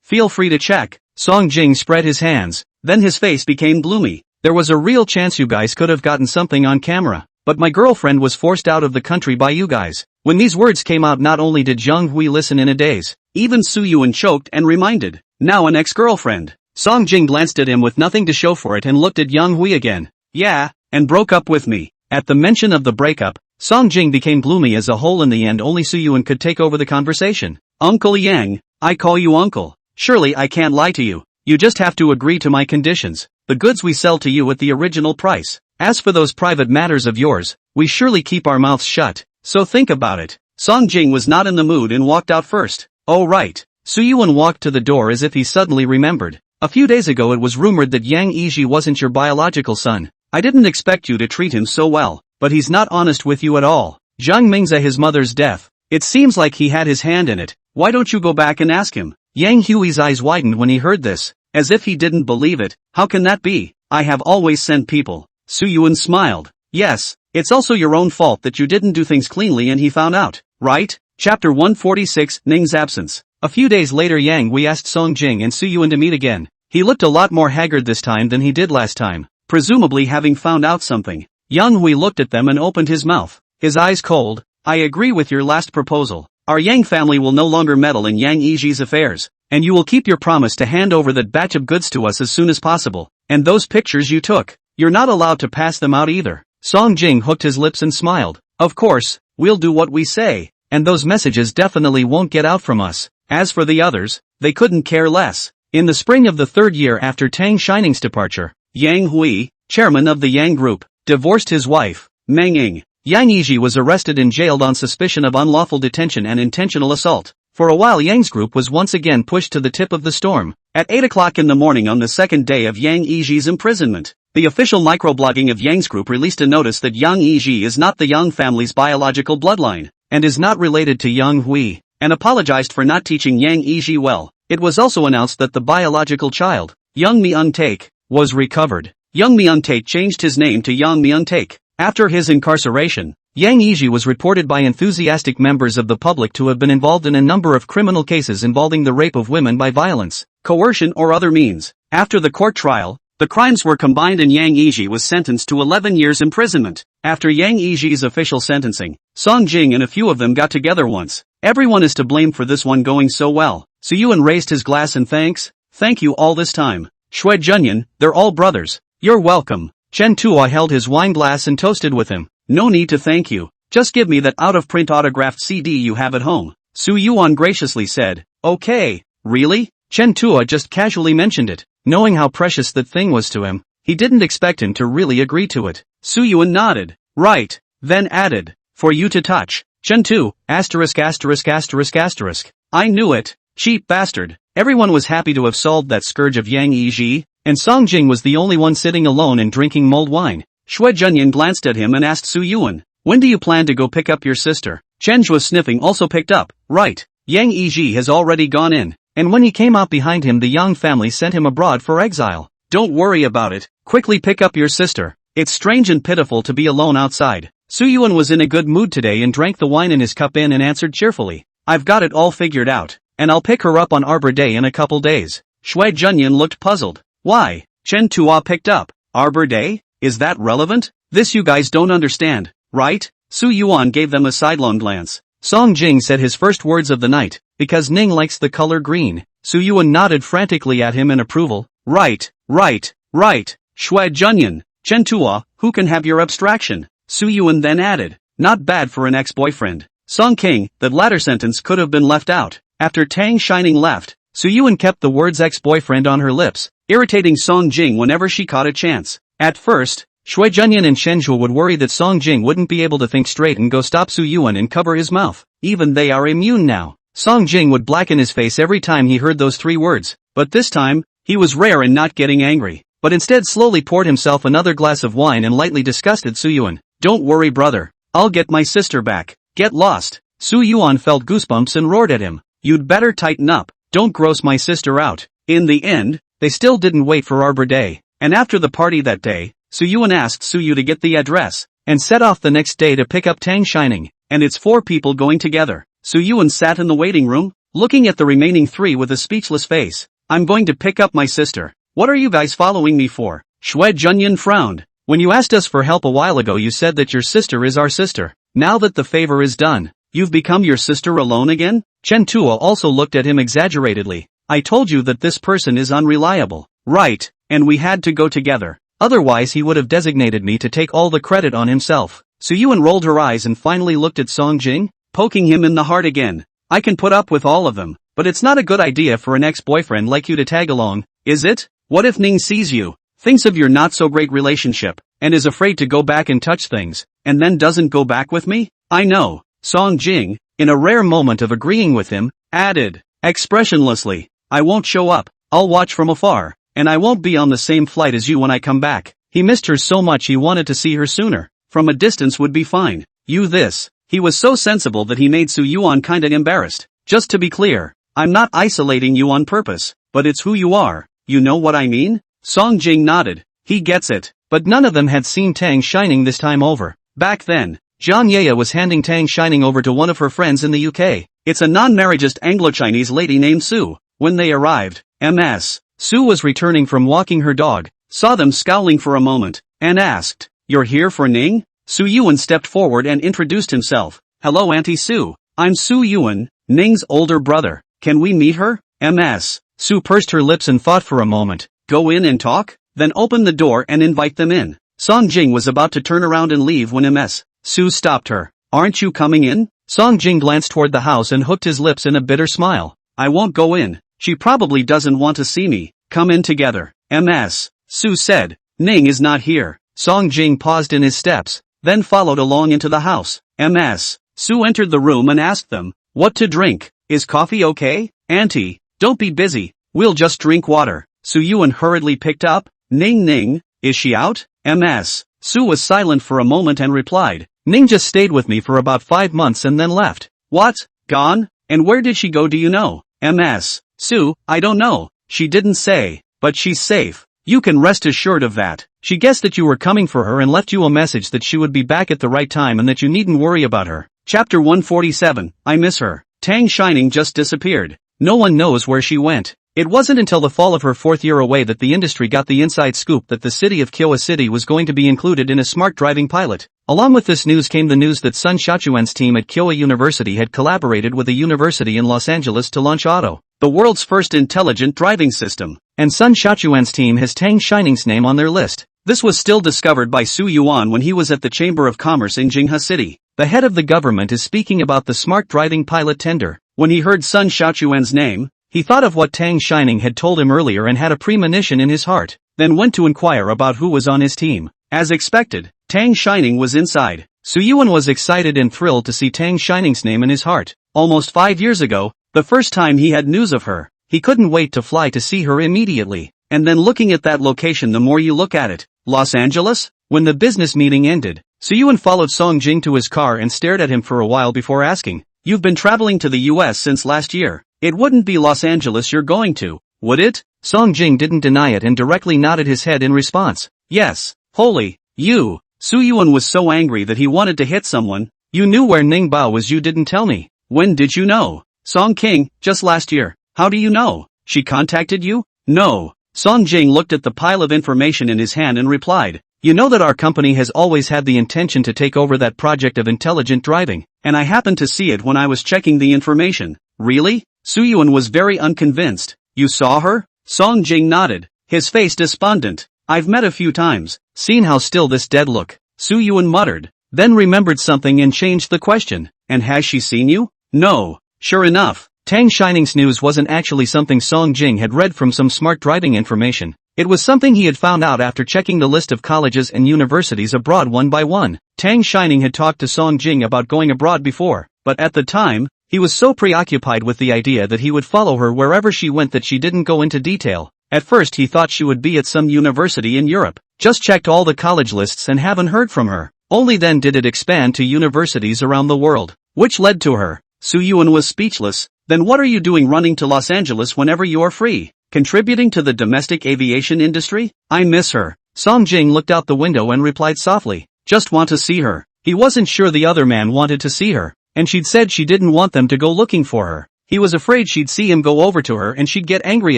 Feel free to check. Song Jing spread his hands, then his face became gloomy. There was a real chance you guys could have gotten something on camera, but my girlfriend was forced out of the country by you guys. When these words came out, not only did Jiang Hui listen in a daze, even Su Yuan choked and reminded, now an ex-girlfriend. Song Jing glanced at him with nothing to show for it and looked at Yang Hui again. Yeah, and broke up with me. At the mention of the breakup, Song Jing became gloomy as a whole. In the end, only Su Yuan could take over the conversation. Uncle Yang, I call you uncle. Surely I can't lie to you. You just have to agree to my conditions. The goods we sell to you at the original price. As for those private matters of yours, we surely keep our mouths shut. So think about it. Song Jing was not in the mood and walked out first. Oh right. Su Yuan walked to the door as if he suddenly remembered. A few days ago it was rumored that Yang Yiji wasn't your biological son. I didn't expect you to treat him so well, but he's not honest with you at all. Jiang Mingze, his mother's death. It seems like he had his hand in it. Why don't you go back and ask him? Yang Hui's eyes widened when he heard this, as if he didn't believe it. How can that be? I have always sent people. Su Yuan smiled. Yes, it's also your own fault that you didn't do things cleanly and he found out, right? Chapter 146, Ning's absence. A few days later, Yang Hui asked Song Jing and Su Yuan to meet again. He looked a lot more haggard this time than he did last time, presumably having found out something. Yang Hui looked at them and opened his mouth, his eyes cold. I agree with your last proposal. Our Yang family will no longer meddle in Yang Yiji's affairs, and you will keep your promise to hand over that batch of goods to us as soon as possible. And those pictures you took, you're not allowed to pass them out either. Song Jing hooked his lips and smiled. Of course, we'll do what we say, and those messages definitely won't get out from us. As for the others, they couldn't care less. In the spring of the third year after Tang Shining's departure, Yang Hui, chairman of the Yang Group, divorced his wife, Meng Ying. Yang Yiji was arrested and jailed on suspicion of unlawful detention and intentional assault. For a while Yang's group was once again pushed to the tip of the storm. At 8 o'clock in the morning on the second day of Yang Yiji's imprisonment, the official microblogging of Yang's group released a notice that Yang Yiji is not the Yang family's biological bloodline, and is not related to Yang Hui, and apologized for not teaching Yang Yiji well. It was also announced that the biological child, Young Mi-eun-taek, was recovered. Young Mi-eun-taek changed his name to Yang Mi-eun-taek. After his incarceration, Yang Yiji was reported by enthusiastic members of the public to have been involved in a number of criminal cases involving the rape of women by violence, coercion or other means. After the court trial, the crimes were combined and Yang Yiji was sentenced to 11 years imprisonment. After Yang Yiji's official sentencing, Song Jing and a few of them got together once. Everyone is to blame for this one going so well. Su Yuan raised his glass in thanks. Thank you all this time. Shui Junyan, they're all brothers. You're welcome. Chen Tuo held his wine glass and toasted with him. No need to thank you. Just give me that out-of-print autographed CD you have at home. Su Yuan graciously said. Okay, really? Chen Tua just casually mentioned it, knowing how precious that thing was to him. He didn't expect him to really agree to it. Su Yuan nodded. Right. Then added. For you to touch. Chen Tu, asterisk asterisk asterisk asterisk. I knew it. Cheap bastard. Everyone was happy to have solved that scourge of Yang Yiji, and Song Jing was the only one sitting alone and drinking mulled wine. Xue Junyan glanced at him and asked Su Yuan, when do you plan to go pick up your sister? Chen Zhuo sniffing also picked up. Right. Yang Yiji has already gone in, and when he came out behind him the Yang family sent him abroad for exile. Don't worry about it. Quickly pick up your sister. It's strange and pitiful to be alone outside. Su Yuan was in a good mood today and drank the wine in his cup and answered cheerfully. I've got it all figured out, and I'll pick her up on Arbor Day in a couple days. Xue Junyan looked puzzled. Why? Chen Tua picked up. Arbor Day? Is that relevant? This you guys don't understand, right? Su Yuan gave them a sidelong glance. Song Jing said his first words of the night, because Ning likes the color green. Su Yuan nodded frantically at him in approval. Right, right, right. Xue Junyan. Chen Tua, who can have your abstraction? Su Yuan then added. Not bad for an ex-boyfriend. Song King, that latter sentence could have been left out. After Tang Shining left, Su Yuan kept the words ex-boyfriend on her lips, irritating Song Jing whenever she caught a chance. At first, Xue Junyan and Shen Zhuo would worry that Song Jing wouldn't be able to think straight and go stop Su Yuan and cover his mouth. Even they are immune now. Song Jing would blacken his face every time he heard those three words, but this time, he was rare in not getting angry, but instead slowly poured himself another glass of wine and lightly disgusted Su Yuan. Don't worry brother, I'll get my sister back. Get lost. Su Yuan felt goosebumps and roared at him. You'd better tighten up, don't gross my sister out. In the end, they still didn't wait for Arbor Day, and after the party that day, Su Yuan asked Su Yu to get the address, and set off the next day to pick up Tang Shining, and it's 4 people going together. Su Yuan sat in the waiting room, looking at the remaining 3 with a speechless face. I'm going to pick up my sister. What are you guys following me for? Xue Junyan frowned. When you asked us for help a while ago you said that your sister is our sister. Now that the favor is done, you've become your sister alone again? Chen Tua also looked at him exaggeratedly. I told you that this person is unreliable. Right, and we had to go together. Otherwise he would have designated me to take all the credit on himself. Su Yuan rolled her eyes and finally looked at Song Jing, poking him in the heart again. I can put up with all of them, but it's not a good idea for an ex-boyfriend like you to tag along, is it? What if Ning sees you, thinks of your not-so-great relationship, and is afraid to go back and touch things, and then doesn't go back with me? I know. Song Jing, in a rare moment of agreeing with him, added, expressionlessly, I won't show up, I'll watch from afar, and I won't be on the same flight as you when I come back. He missed her so much he wanted to see her sooner. From a distance would be fine. You this. He was so sensible that he made Su Yuan kinda embarrassed. Just to be clear, I'm not isolating you on purpose, but it's who you are. You know what I mean? Song Jing nodded. He gets it. But none of them had seen Tang Shining this time over. Back then, Zhang Yaya was handing Tang Shining over to one of her friends in the UK. It's a non-marriageist Anglo-Chinese lady named Sue. When they arrived, Ms. Sue was returning from walking her dog, saw them scowling for a moment, and asked, You're here for Ning? Su Yuan stepped forward and introduced himself. Hello Auntie Sue. I'm Su Yuan, Ning's older brother. Can we meet her? Ms. Sue pursed her lips and thought for a moment. Go in and talk? Then open the door and invite them in. Song Jing was about to turn around and leave when Ms. Sue stopped her. Aren't you coming in? Song Jing glanced toward the house and hooked his lips in a bitter smile. I won't go in. She probably doesn't want to see me. Come in together. Ms. Sue said. Ning is not here. Song Jing paused in his steps, then followed along into the house. Ms. Sue entered the room and asked them, what to drink? Is coffee okay? Auntie, don't be busy. We'll just drink water. Su Yuan hurriedly picked up. Ning, is she out? Ms. Sue was silent for a moment and replied, Ning just stayed with me for about 5 months and then left. What? Gone? And where did she go do you know? Ms. Sue, I don't know. She didn't say, but she's safe. You can rest assured of that. She guessed that you were coming for her and left you a message that she would be back at the right time and that you needn't worry about her. Chapter 147, I miss her. Tang Shining just disappeared. No one knows where she went. It wasn't until the fall of her 4th year away that the industry got the inside scoop that the city of Kyowa City was going to be included in a smart driving pilot. Along with this news came the news that Sun Shachuan's team at Kyowa University had collaborated with a university in Los Angeles to launch Auto, the world's first intelligent driving system. And Sun Shachuan's team has Tang Shining's name on their list. This was still discovered by Su Yuan when he was at the Chamber of Commerce in Jinghua City. The head of the government is speaking about the smart driving pilot tender. When he heard Sun Xiaochuan's name, he thought of what Tang Shining had told him earlier and had a premonition in his heart, then went to inquire about who was on his team. As expected, Tang Shining was inside. Su Yuan was excited and thrilled to see Tang Shining's name in his heart. Almost 5 years ago, the first time he had news of her, he couldn't wait to fly to see her immediately. And then looking at that location, the more you look at it, Los Angeles? When the business meeting ended, Su Yuan followed Song Jing to his car and stared at him for a while before asking, "You've been traveling to the US since last year. It wouldn't be Los Angeles you're going to, would it?" Song Jing didn't deny it and directly nodded his head in response. "Yes, holy, you." Su Yuan was so angry that he wanted to hit someone. "You knew where Ning Bao was, you didn't tell me. When did you know?" "Song King, just last year." "How do you know? She contacted you?" "No." Song Jing looked at the pile of information in his hand and replied, "You know that our company has always had the intention to take over that project of intelligent driving, and I happened to see it when I was checking the information." "Really?" Su Yuan was very unconvinced. "You saw her?" Song Jing nodded, his face despondent. "I've met a few times, seen how still this dead look." Su Yuan muttered, then remembered something and changed the question. "And has she seen you?" "No." Sure enough, Tang Shining's news wasn't actually something Song Jing had read from some smart driving information. It was something he had found out after checking the list of colleges and universities abroad one by one. Tang Shining had talked to Song Jing about going abroad before, but at the time, he was so preoccupied with the idea that he would follow her wherever she went that she didn't go into detail. At first he thought she would be at some university in Europe, just checked all the college lists and haven't heard from her. Only then did it expand to universities around the world, which led to her. Su Yuan was speechless. "Then what are you doing running to Los Angeles whenever you are free? Contributing to the domestic aviation industry?" "I miss her." Song Jing looked out the window and replied softly, "Just want to see her." He wasn't sure the other man wanted to see her, and she'd said she didn't want them to go looking for her. He was afraid she'd see him go over to her and she'd get angry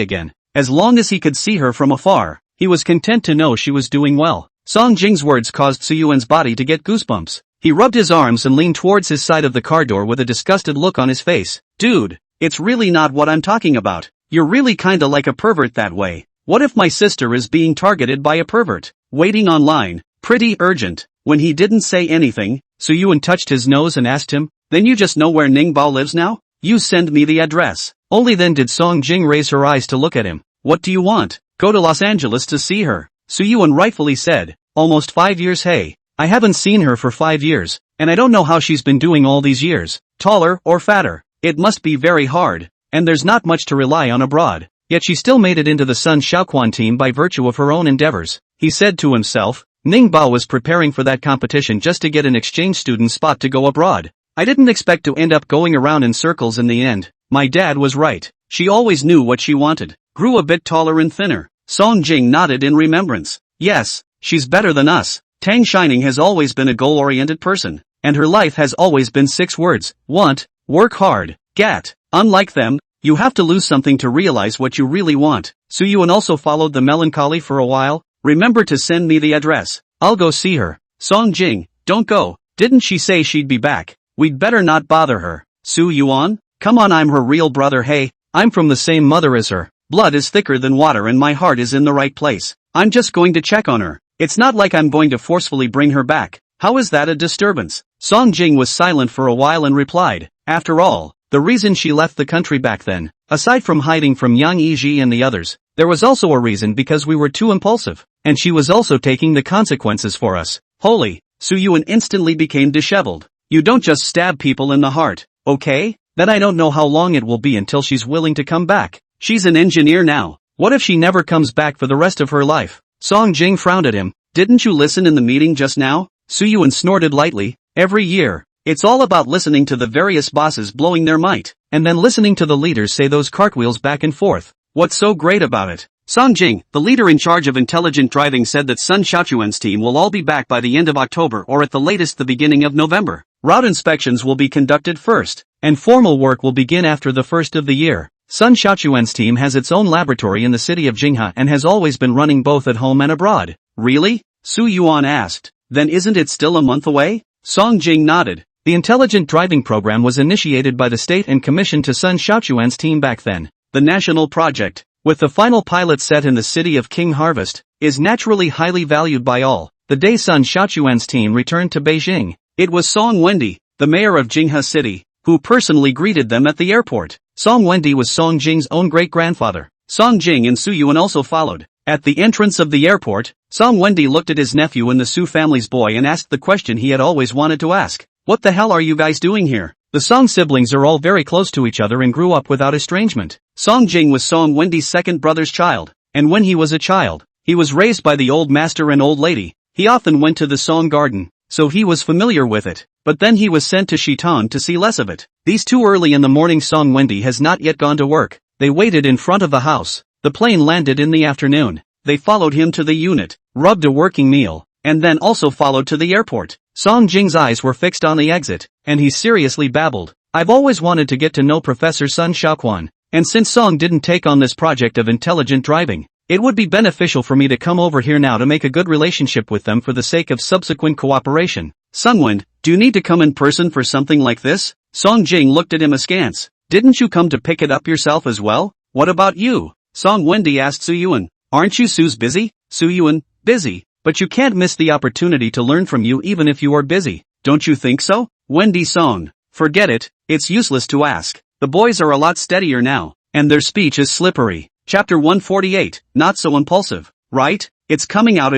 again. As long as he could see her from afar, he was content to know she was doing well. Song Jing's words caused Su Yuan's body to get goosebumps. He rubbed his arms and leaned towards his side of the car door with a disgusted look on his face. "Dude, it's really not what I'm talking about. You're really kinda like a pervert that way. What if my sister is being targeted by a pervert? Waiting online, pretty urgent." When he didn't say anything, Su Yuan touched his nose and asked him, "Then you just know where Ning Bao lives now? You send me the address." Only then did Song Jing raise her eyes to look at him. "What do you want?" "Go to Los Angeles to see her," Su Yuan rightfully said. "Almost 5 years, hey. I haven't seen her for 5 years, and I don't know how she's been doing all these years. Taller or fatter. It must be very hard, and there's not much to rely on abroad. Yet she still made it into the Sun Xiaoquan team by virtue of her own endeavors." He said to himself, Ning Bao was preparing for that competition just to get an exchange student spot to go abroad. "I didn't expect to end up going around in circles in the end. My dad was right. She always knew what she wanted. Grew a bit taller and thinner." Song Jing nodded in remembrance. "Yes, she's better than us. Tang Shining has always been a goal-oriented person, and her life has always been 6 words. Want, work hard, get. Unlike them, you have to lose something to realize what you really want." Su Yuan also followed the melancholy for a while. "Remember to send me the address. I'll go see her." "Song Jing, don't go. Didn't she say she'd be back? We'd better not bother her." "Su Yuan? Come on, I'm her real brother, hey. I'm from the same mother as her. Blood is thicker than water and my heart is in the right place. I'm just going to check on her. It's not like I'm going to forcefully bring her back. How is that a disturbance?" Song Jing was silent for a while and replied, "After all, the reason she left the country back then, aside from hiding from Yang Yiji and the others, there was also a reason because we were too impulsive, and she was also taking the consequences for us." Holy, Su Yuan instantly became disheveled. "You don't just stab people in the heart, okay? Then I don't know how long it will be until she's willing to come back. She's an engineer now. What if she never comes back for the rest of her life?" Song Jing frowned at him. "Didn't you listen in the meeting just now?" Su Yuan snorted lightly. "Every year, it's all about listening to the various bosses blowing their might, and then listening to the leaders say those cartwheels back and forth. What's so great about it?" Song Jing, the leader in charge of intelligent driving, said that Sun Xiaochuan's team will all be back by the end of October or at the latest the beginning of November. Route inspections will be conducted first, and formal work will begin after the first of the year. Sun Xiaochuan's team has its own laboratory in the city of Jinghua and has always been running both at home and abroad. "Really?" Su Yuan asked. "Then isn't it still a month away?" Song Jing nodded. The intelligent driving program was initiated by the state and commissioned to Sun Xiaochuan's team back then. The national project. with the final pilot set in the city of King Harvest, is naturally highly valued by all. The day Sun Xiaochuan's team returned to Beijing, it was Song Wendi, the mayor of Jinghe City, who personally greeted them at the airport. Song Wendi was Song Jing's own great-grandfather. Song Jing and Su Yuan also followed. At the entrance of the airport, Song Wendi looked at his nephew and the Su family's boy and asked the question he had always wanted to ask. What the hell are you guys doing here? The Song siblings are all very close to each other and grew up without estrangement. Song Jing was Song Wendi's second brother's child, and when he was a child, he was raised by the old master and old lady. He often went to the Song garden, so he was familiar with it, but then he was sent to Shitan to see less of it. These too early in the morning Song Wendi has not yet gone to work. They waited in front of the house. The plane landed in the afternoon. They followed him to the unit, rubbed a working meal, and then also followed to the airport. Song Jing's eyes were fixed on the exit, and he seriously babbled. I've always wanted to get to know Professor Sun Xiaoquan, and since Song didn't take on this project of intelligent driving, it would be beneficial for me to come over here now to make a good relationship with them for the sake of subsequent cooperation. Sungwen, do you need to come in person for something like this? Song Jing looked at him askance. Didn't you come to pick it up yourself as well? What about you? Song Wendi asked Su Yuan. Aren't you Su's busy? Su Yuan, busy, but you can't miss the opportunity to learn from you even if you are busy. Don't you think so? Wendi Song. Forget it, it's useless to ask. The boys are a lot steadier now, and their speech is slippery. Chapter 148, not so impulsive, right? It's coming out.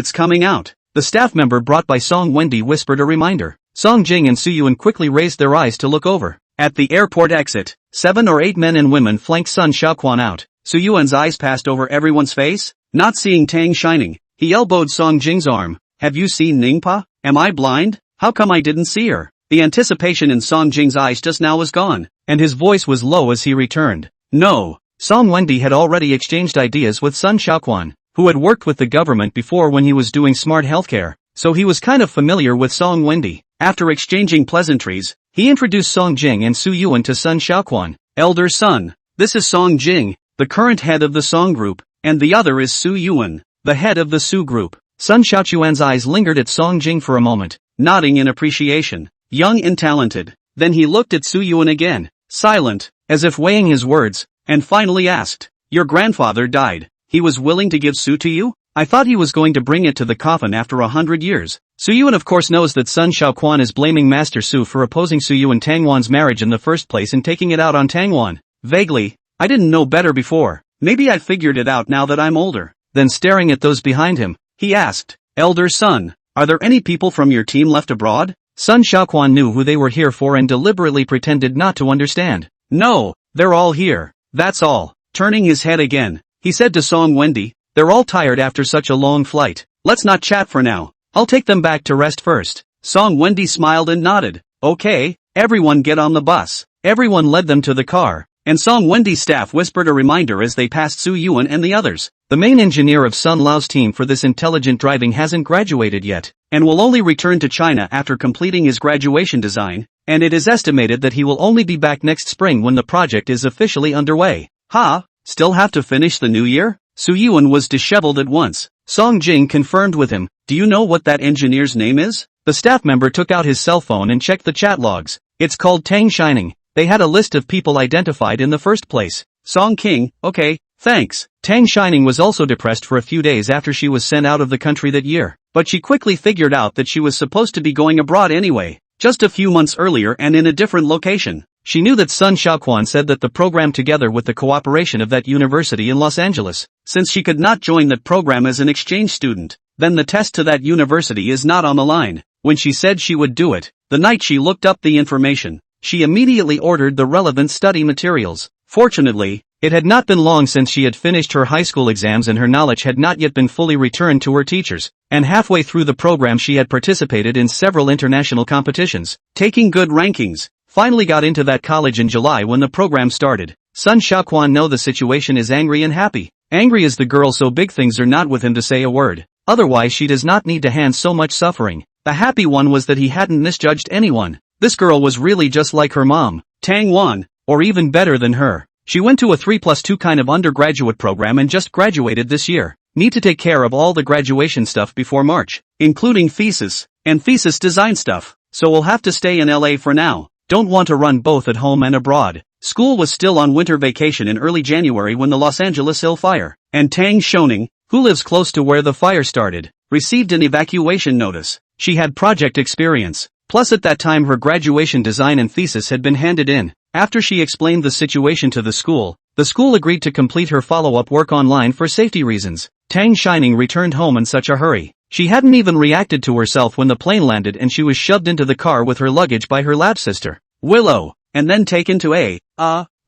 The staff member brought by Song Wendi whispered a reminder. Song Jing and Su Yuan quickly raised their eyes to look over. At the airport exit, 7 or 8 men and women flanked Sun Xiaoquan out. Su Yuan's eyes passed over everyone's face. Not seeing Tang shining, he elbowed Song Jing's arm. Have you seen Ningpa? Am I blind? How come I didn't see her? The anticipation in Song Jing's eyes just now was gone, and his voice was low as he returned. No. Song Wendi had already exchanged ideas with Sun Xiaoquan, who had worked with the government before when he was doing smart healthcare, so he was kind of familiar with Song Wendi. After exchanging pleasantries, he introduced Song Jing and Su Yuan to Sun Xiaoquan. Elder son, this is Song Jing, the current head of the Song group, and the other is Su Yuan, the head of the Su group. Sun Xiaochuan's eyes lingered at Song Jing for a moment, nodding in appreciation. Young and talented. Then he looked at Su Yuan again, silent, as if weighing his words, and finally asked, your grandfather died. He was willing to give Su to you? I thought he was going to bring it to the coffin after 100 years. Su Yuan of course knows that Sun Xiaoquan is blaming Master Su for opposing Su Yu and Tangwan's marriage in the first place and taking it out on Tangwan. Vaguely, I didn't know better before. Maybe I figured it out now that I'm older. Then staring at those behind him, he asked, Elder son, are there any people from your team left abroad? Sun Xiaoquan knew who they were here for and deliberately pretended not to understand. No, they're all here. That's all. Turning his head again, he said to Song Wendi, they're all tired after such a long flight. Let's not chat for now. I'll take them back to rest first. Song Wendi smiled and nodded. Okay, everyone get on the bus. Everyone led them to the car, and Song Wendi's staff whispered a reminder as they passed Su Yuan and the others. The main engineer of Sun Lao's team for this intelligent driving hasn't graduated yet, and will only return to China after completing his graduation design, and it is estimated that he will only be back next spring when the project is officially underway. Still have to finish the new year? Su Yuan was disheveled at once. Song Jing confirmed with him, do you know what that engineer's name is? The staff member took out his cell phone and checked the chat logs. It's called Tang Shining. They had a list of people identified in the first place. Song King, okay, thanks. Tang Shining was also depressed for a few days after she was sent out of the country that year, but she quickly figured out that she was supposed to be going abroad anyway, just a few months earlier and in a different location. She knew that Sun Xiaoquan said that the program together with the cooperation of that university in Los Angeles, since she could not join that program as an exchange student, then the test to that university is not on the line. When she said she would do it, the night she looked up the information, she immediately ordered the relevant study materials. Fortunately, it had not been long since she had finished her high school exams and her knowledge had not yet been fully returned to her teachers, and halfway through the program she had participated in several international competitions, taking good rankings. Finally got into that college in July when the program started. Sun Xiaoquan know the situation is angry and happy. Angry is the girl so big things are not with him to say a word. Otherwise she does not need to hand so much suffering. The happy one was that he hadn't misjudged anyone. This girl was really just like her mom, Tang Wan, or even better than her. She went to a 3+2 kind of undergraduate program and just graduated this year. Need to take care of all the graduation stuff before March, including thesis, and thesis design stuff. So we'll have to stay in LA for now. Don't want to run both at home and abroad. School was still on winter vacation in early January when the Los Angeles Hill fire, and Tang Shoning, who lives close to where the fire started, received an evacuation notice. She had project experience. Plus at that time her graduation design and thesis had been handed in. After she explained the situation to the school agreed to complete her follow-up work online for safety reasons. Tang Shining returned home in such a hurry. She hadn't even reacted to herself when the plane landed and she was shoved into the car with her luggage by her lab sister, Willow, and then taken to a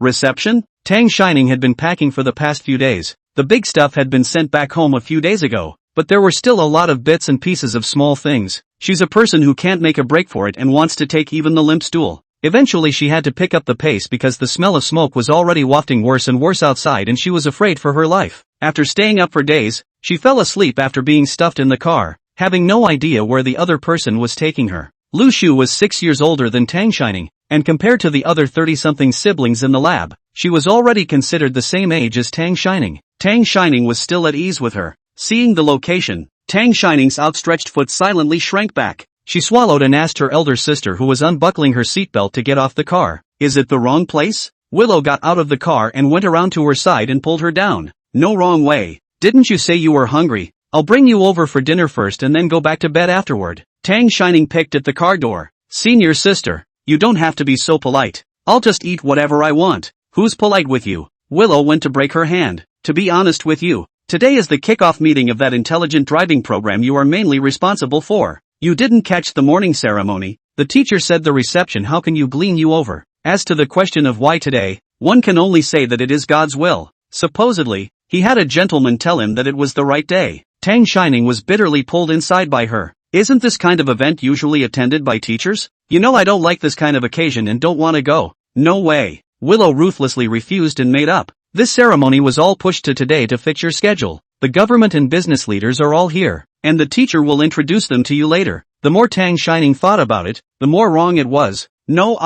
reception? Tang Shining had been packing for the past few days. The big stuff had been sent back home a few days ago, but there were still a lot of bits and pieces of small things. She's a person who can't make a break for it and wants to take even the limp stool. Eventually she had to pick up the pace because the smell of smoke was already wafting worse and worse outside and she was afraid for her life. After staying up for days, she fell asleep after being stuffed in the car, having no idea where the other person was taking her. Lu Shu was 6 years older than Tang Shining, and compared to the other 30-something siblings in the lab, she was already considered the same age as Tang Shining. Tang Shining was still at ease with her. Seeing the location, Tang Shining's outstretched foot silently shrank back. She swallowed and asked her elder sister who was unbuckling her seatbelt to get off the car, "Is it the wrong place?" Willow got out of the car and went around to her side and pulled her down. "No, wrong way. Didn't you say you were hungry? I'll bring you over for dinner first and then go back to bed afterward." Tang Shining picked at the car door. "Senior sister, you don't have to be so polite. I'll just eat whatever I want. Who's polite with you?" Willow went to break her hand. "To be honest with you, today is the kickoff meeting of that intelligent driving program you are mainly responsible for. You didn't catch the morning ceremony. The teacher said the reception. How can you glean you over? As to the question of why today, one can only say that it is God's will. Supposedly, he had a gentleman tell him that it was the right day." Tang Shining was bitterly pulled inside by her. "Isn't this kind of event usually attended by teachers? You know I don't like this kind of occasion and don't want to go." "No way." Willow ruthlessly refused and made up. "This ceremony was all pushed to today to fit your schedule. The government and business leaders are all here, and the teacher will introduce them to you later." The more Tang Shining thought about it, the more wrong it was. "No,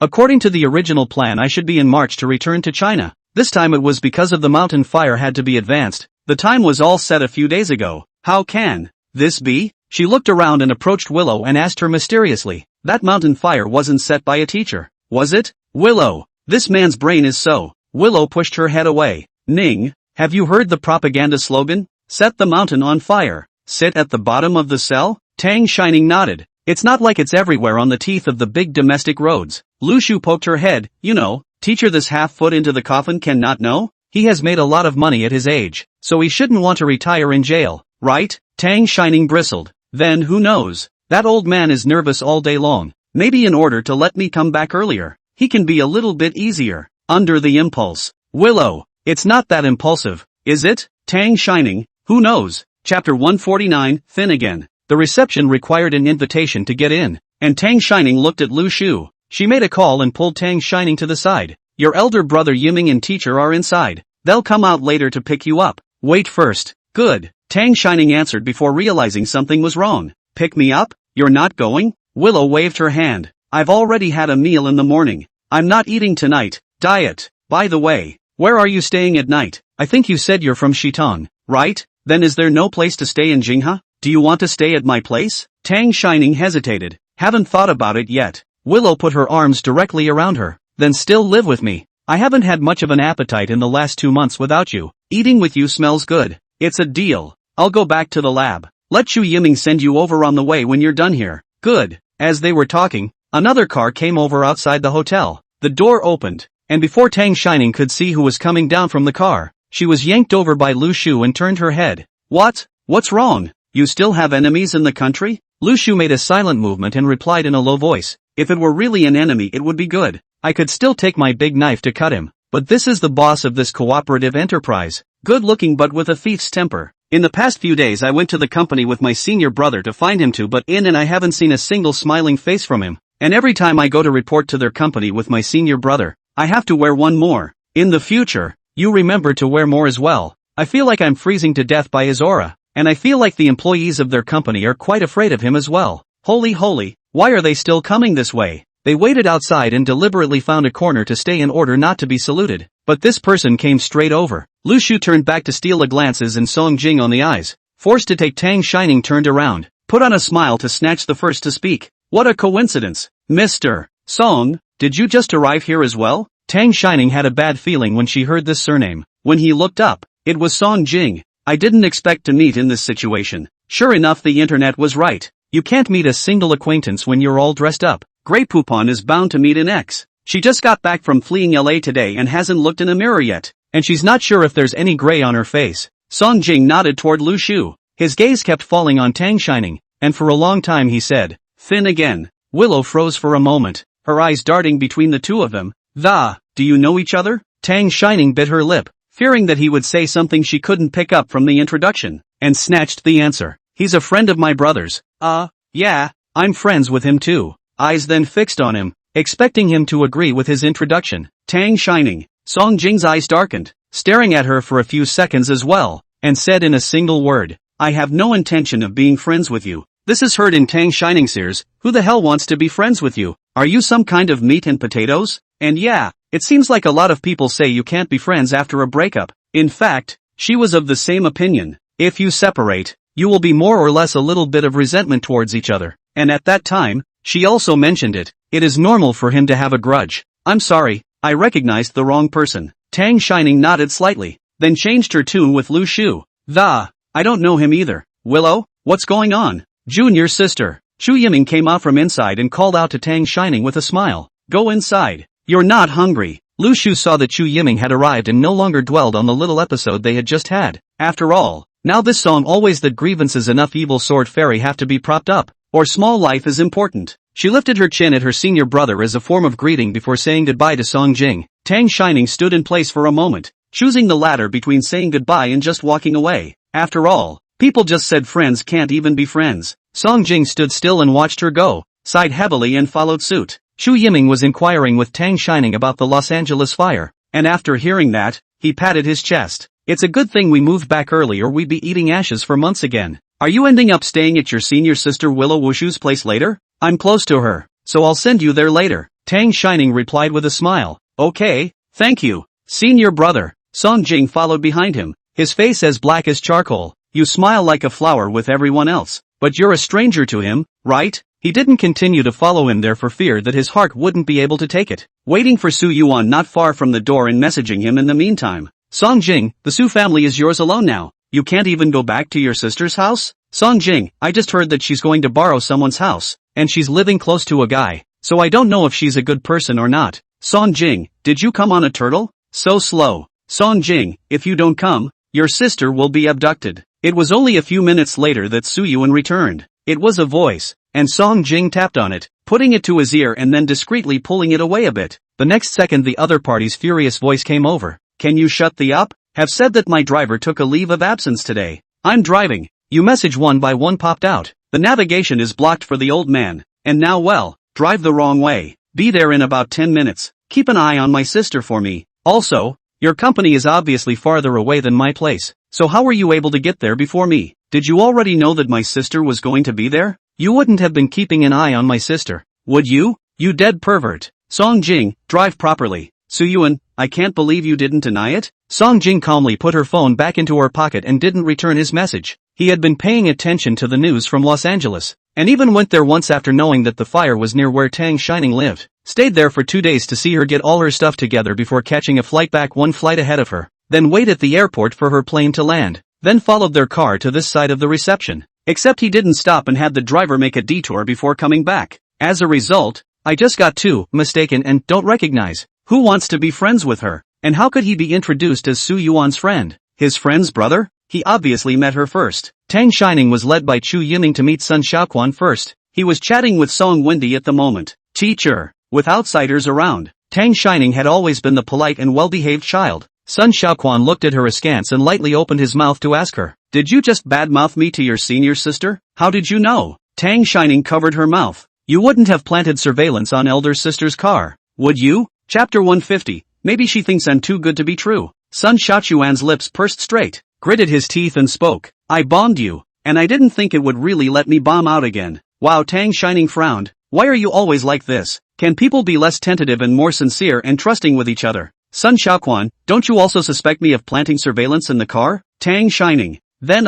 according to the original plan I should be in March to return to China. This time it was because of the mountain fire had to be advanced. The time was all set a few days ago. How can this be?" She looked around and approached Willow and asked her mysteriously, "That mountain fire wasn't set by a teacher, was it?" "Willow, this man's brain is so." Willow pushed her head away. "Ning, have you heard the propaganda slogan? Set the mountain on fire. Sit at the bottom of the cell?" Tang Shining nodded. "It's not like it's everywhere on the teeth of the big domestic roads." Lu Shu poked her head. "You know, teacher this half-foot into the coffin can not know? He has made a lot of money at his age, so he shouldn't want to retire in jail, right?" Tang Shining bristled. "Then who knows? That old man is nervous all day long. Maybe in order to let me come back earlier, he can be a little bit easier. Under the impulse." "Willow, it's not that impulsive, is it?" Tang Shining, "Who knows?" Chapter 149, Thin Again. The reception required an invitation to get in, and Tang Shining looked at Lu Shu. She made a call and pulled Tang Shining to the side. "Your elder brother Yiming and teacher are inside. They'll come out later to pick you up." "Wait first." "Good," Tang Shining answered before realizing something was wrong. "Pick me up? You're not going?" Willow waved her hand. "I've already had a meal in the morning. I'm not eating tonight. Diet. By the way, where are you staying at night? I think you said you're from Shitong, right? Then is there no place to stay in Jingha? Do you want to stay at my place?" Tang Shining hesitated. "Haven't thought about it yet." Willow put her arms directly around her. "Then still live with me. I haven't had much of an appetite in the last 2 months without you. Eating with you smells good. It's a deal. I'll go back to the lab. Let Chu Yiming send you over on the way when you're done here." "Good." As they were talking, another car came over outside the hotel. The door opened, and before Tang Shining could see who was coming down from the car, she was yanked over by Lu Shu and turned her head. What's wrong? You still have enemies in the country?" Lu Shu made a silent movement and replied in a low voice. "If it were really an enemy it would be good. I could still take my big knife to cut him. But this is the boss of this cooperative enterprise. Good looking but with a thief's temper. In the past few days I went to the company with my senior brother to find him to but in and I haven't seen a single smiling face from him. And every time I go to report to their company with my senior brother, I have to wear one more. In the future, you remember to wear more as well. I feel like I'm freezing to death by his aura. And I feel like the employees of their company are quite afraid of him as well. Holy, why are they still coming this way?" They waited outside and deliberately found a corner to stay in order not to be saluted. But this person came straight over. Lu Shu turned back to steal a glances and Song Jing on the eyes. Forced to take, Tang Shining turned around, put on a smile to snatch the first to speak. "What a coincidence. Mr. Song, did you just arrive here as well?" Tang Shining had a bad feeling when she heard this surname. When he looked up, it was Song Jing. I didn't expect to meet in this situation. Sure enough, the internet was right. You can't meet a single acquaintance when you're all dressed up. Grey Poupon is bound to meet an ex. She just got back from fleeing LA today and hasn't looked in a mirror yet. And she's not sure if there's any gray on her face. Song Jing nodded toward Lu Shu. His gaze kept falling on Tang Shining, and for a long time he said, "Thin again." Willow froze for a moment, her eyes darting between the two of them. Do you know each other? Tang Shining bit her lip, fearing that he would say something she couldn't pick up from the introduction, and snatched the answer. "He's a friend of my brother's." Yeah, I'm friends with him too. Eyes then fixed on him, expecting him to agree with his introduction. Tang Shining. Song Jing's eyes darkened, staring at her for a few seconds as well, and said in a single word, "I have no intention of being friends with you." This is heard in Tang Shining's ears. Who the hell wants to be friends with you? Are you some kind of meat and potatoes? And yeah, it seems like a lot of people say you can't be friends after a breakup. In fact, she was of the same opinion. If you separate, you will be more or less a little bit of resentment towards each other. And at that time, she also mentioned it. It is normal for him to have a grudge. "I'm sorry, I recognized the wrong person." Tang Shining nodded slightly, then changed her tune with Lu Shu. I don't know him either." "Willow, what's going on?" "Junior sister." Chu Yiming came out from inside and called out to Tang Shining with a smile. "Go inside. You're not hungry." Lu Shu saw that Chu Yiming had arrived and no longer dwelled on the little episode they had just had. After all, now this song always that grievances enough evil sword fairy have to be propped up, or small life is important. She lifted her chin at her senior brother as a form of greeting before saying goodbye to Song Jing. Tang Shining stood in place for a moment, choosing the latter between saying goodbye and just walking away. After all, people just said friends can't even be friends. Song Jing stood still and watched her go, sighed heavily and followed suit. Chu Yiming was inquiring with Tang Shining about the Los Angeles fire, and after hearing that, he patted his chest. "It's a good thing we moved back early or we'd be eating ashes for months again." "Are you ending up staying at your senior sister Willow Wushu's place later?" "I'm close to her, so I'll send you there later." Tang Shining replied with a smile. "Okay, thank you, senior brother." Song Jing followed behind him, his face as black as charcoal. "You smile like a flower with everyone else, but you're a stranger to him, right?" He didn't continue to follow him there for fear that his heart wouldn't be able to take it. Waiting for Su Yuan not far from the door and messaging him in the meantime. "Song Jing, the Su family is yours alone now. You can't even go back to your sister's house?" "Song Jing, I just heard that she's going to borrow someone's house, and she's living close to a guy, so I don't know if she's a good person or not." "Song Jing, did you come on a turtle? So slow." "Song Jing, if you don't come, your sister will be abducted." It was only a few minutes later that Su Yuan returned. It was a voice, and Song Jing tapped on it, putting it to his ear and then discreetly pulling it away a bit. The next second the other party's furious voice came over. "Can you shut the up? Have said that my driver took a leave of absence today. I'm driving." You message one by one popped out. "The navigation is blocked for the old man, and now well, drive the wrong way. Be there in about 10 minutes. Keep an eye on my sister for me. Also, your company is obviously farther away than my place, so how were you able to get there before me? Did you already know that my sister was going to be there? You wouldn't have been keeping an eye on my sister, would you? You dead pervert." "Song Jing, drive properly." "Su Yuan, I can't believe you didn't deny it." Song Jing calmly put her phone back into her pocket and didn't return his message. He had been paying attention to the news from Los Angeles, and even went there once after knowing that the fire was near where Tang Shining lived. Stayed there for 2 days to see her get all her stuff together before catching a flight back one flight ahead of her. Then wait at the airport for her plane to land. Then followed their car to this side of the reception. Except he didn't stop and had the driver make a detour before coming back. As a result, I just got too mistaken and don't recognize. Who wants to be friends with her? And how could he be introduced as Su Yuan's friend? His friend's brother? He obviously met her first. Tang Shining was led by Chu Yiming to meet Sun Xiaoquan first. He was chatting with Song Wendy at the moment. Teacher. With outsiders around, Tang Shining had always been the polite and well-behaved child. Sun Xiaoquan looked at her askance and lightly opened his mouth to ask her, "Did you just badmouth me to your senior sister? How did you know?" Tang Shining covered her mouth. "You wouldn't have planted surveillance on elder sister's car, would you?" Chapter 150, Maybe she thinks I'm too good to be true. Sun Xiaoquan's lips pursed straight, gritted his teeth and spoke, "I bombed you, and I didn't think it would really let me bomb out again." Wow, Tang Shining frowned. "Why are you always like this? Can people be less tentative and more sincere and trusting with each other?" "Sun Xiaoquan, don't you also suspect me of planting surveillance in the car?" Tang Shining, "Then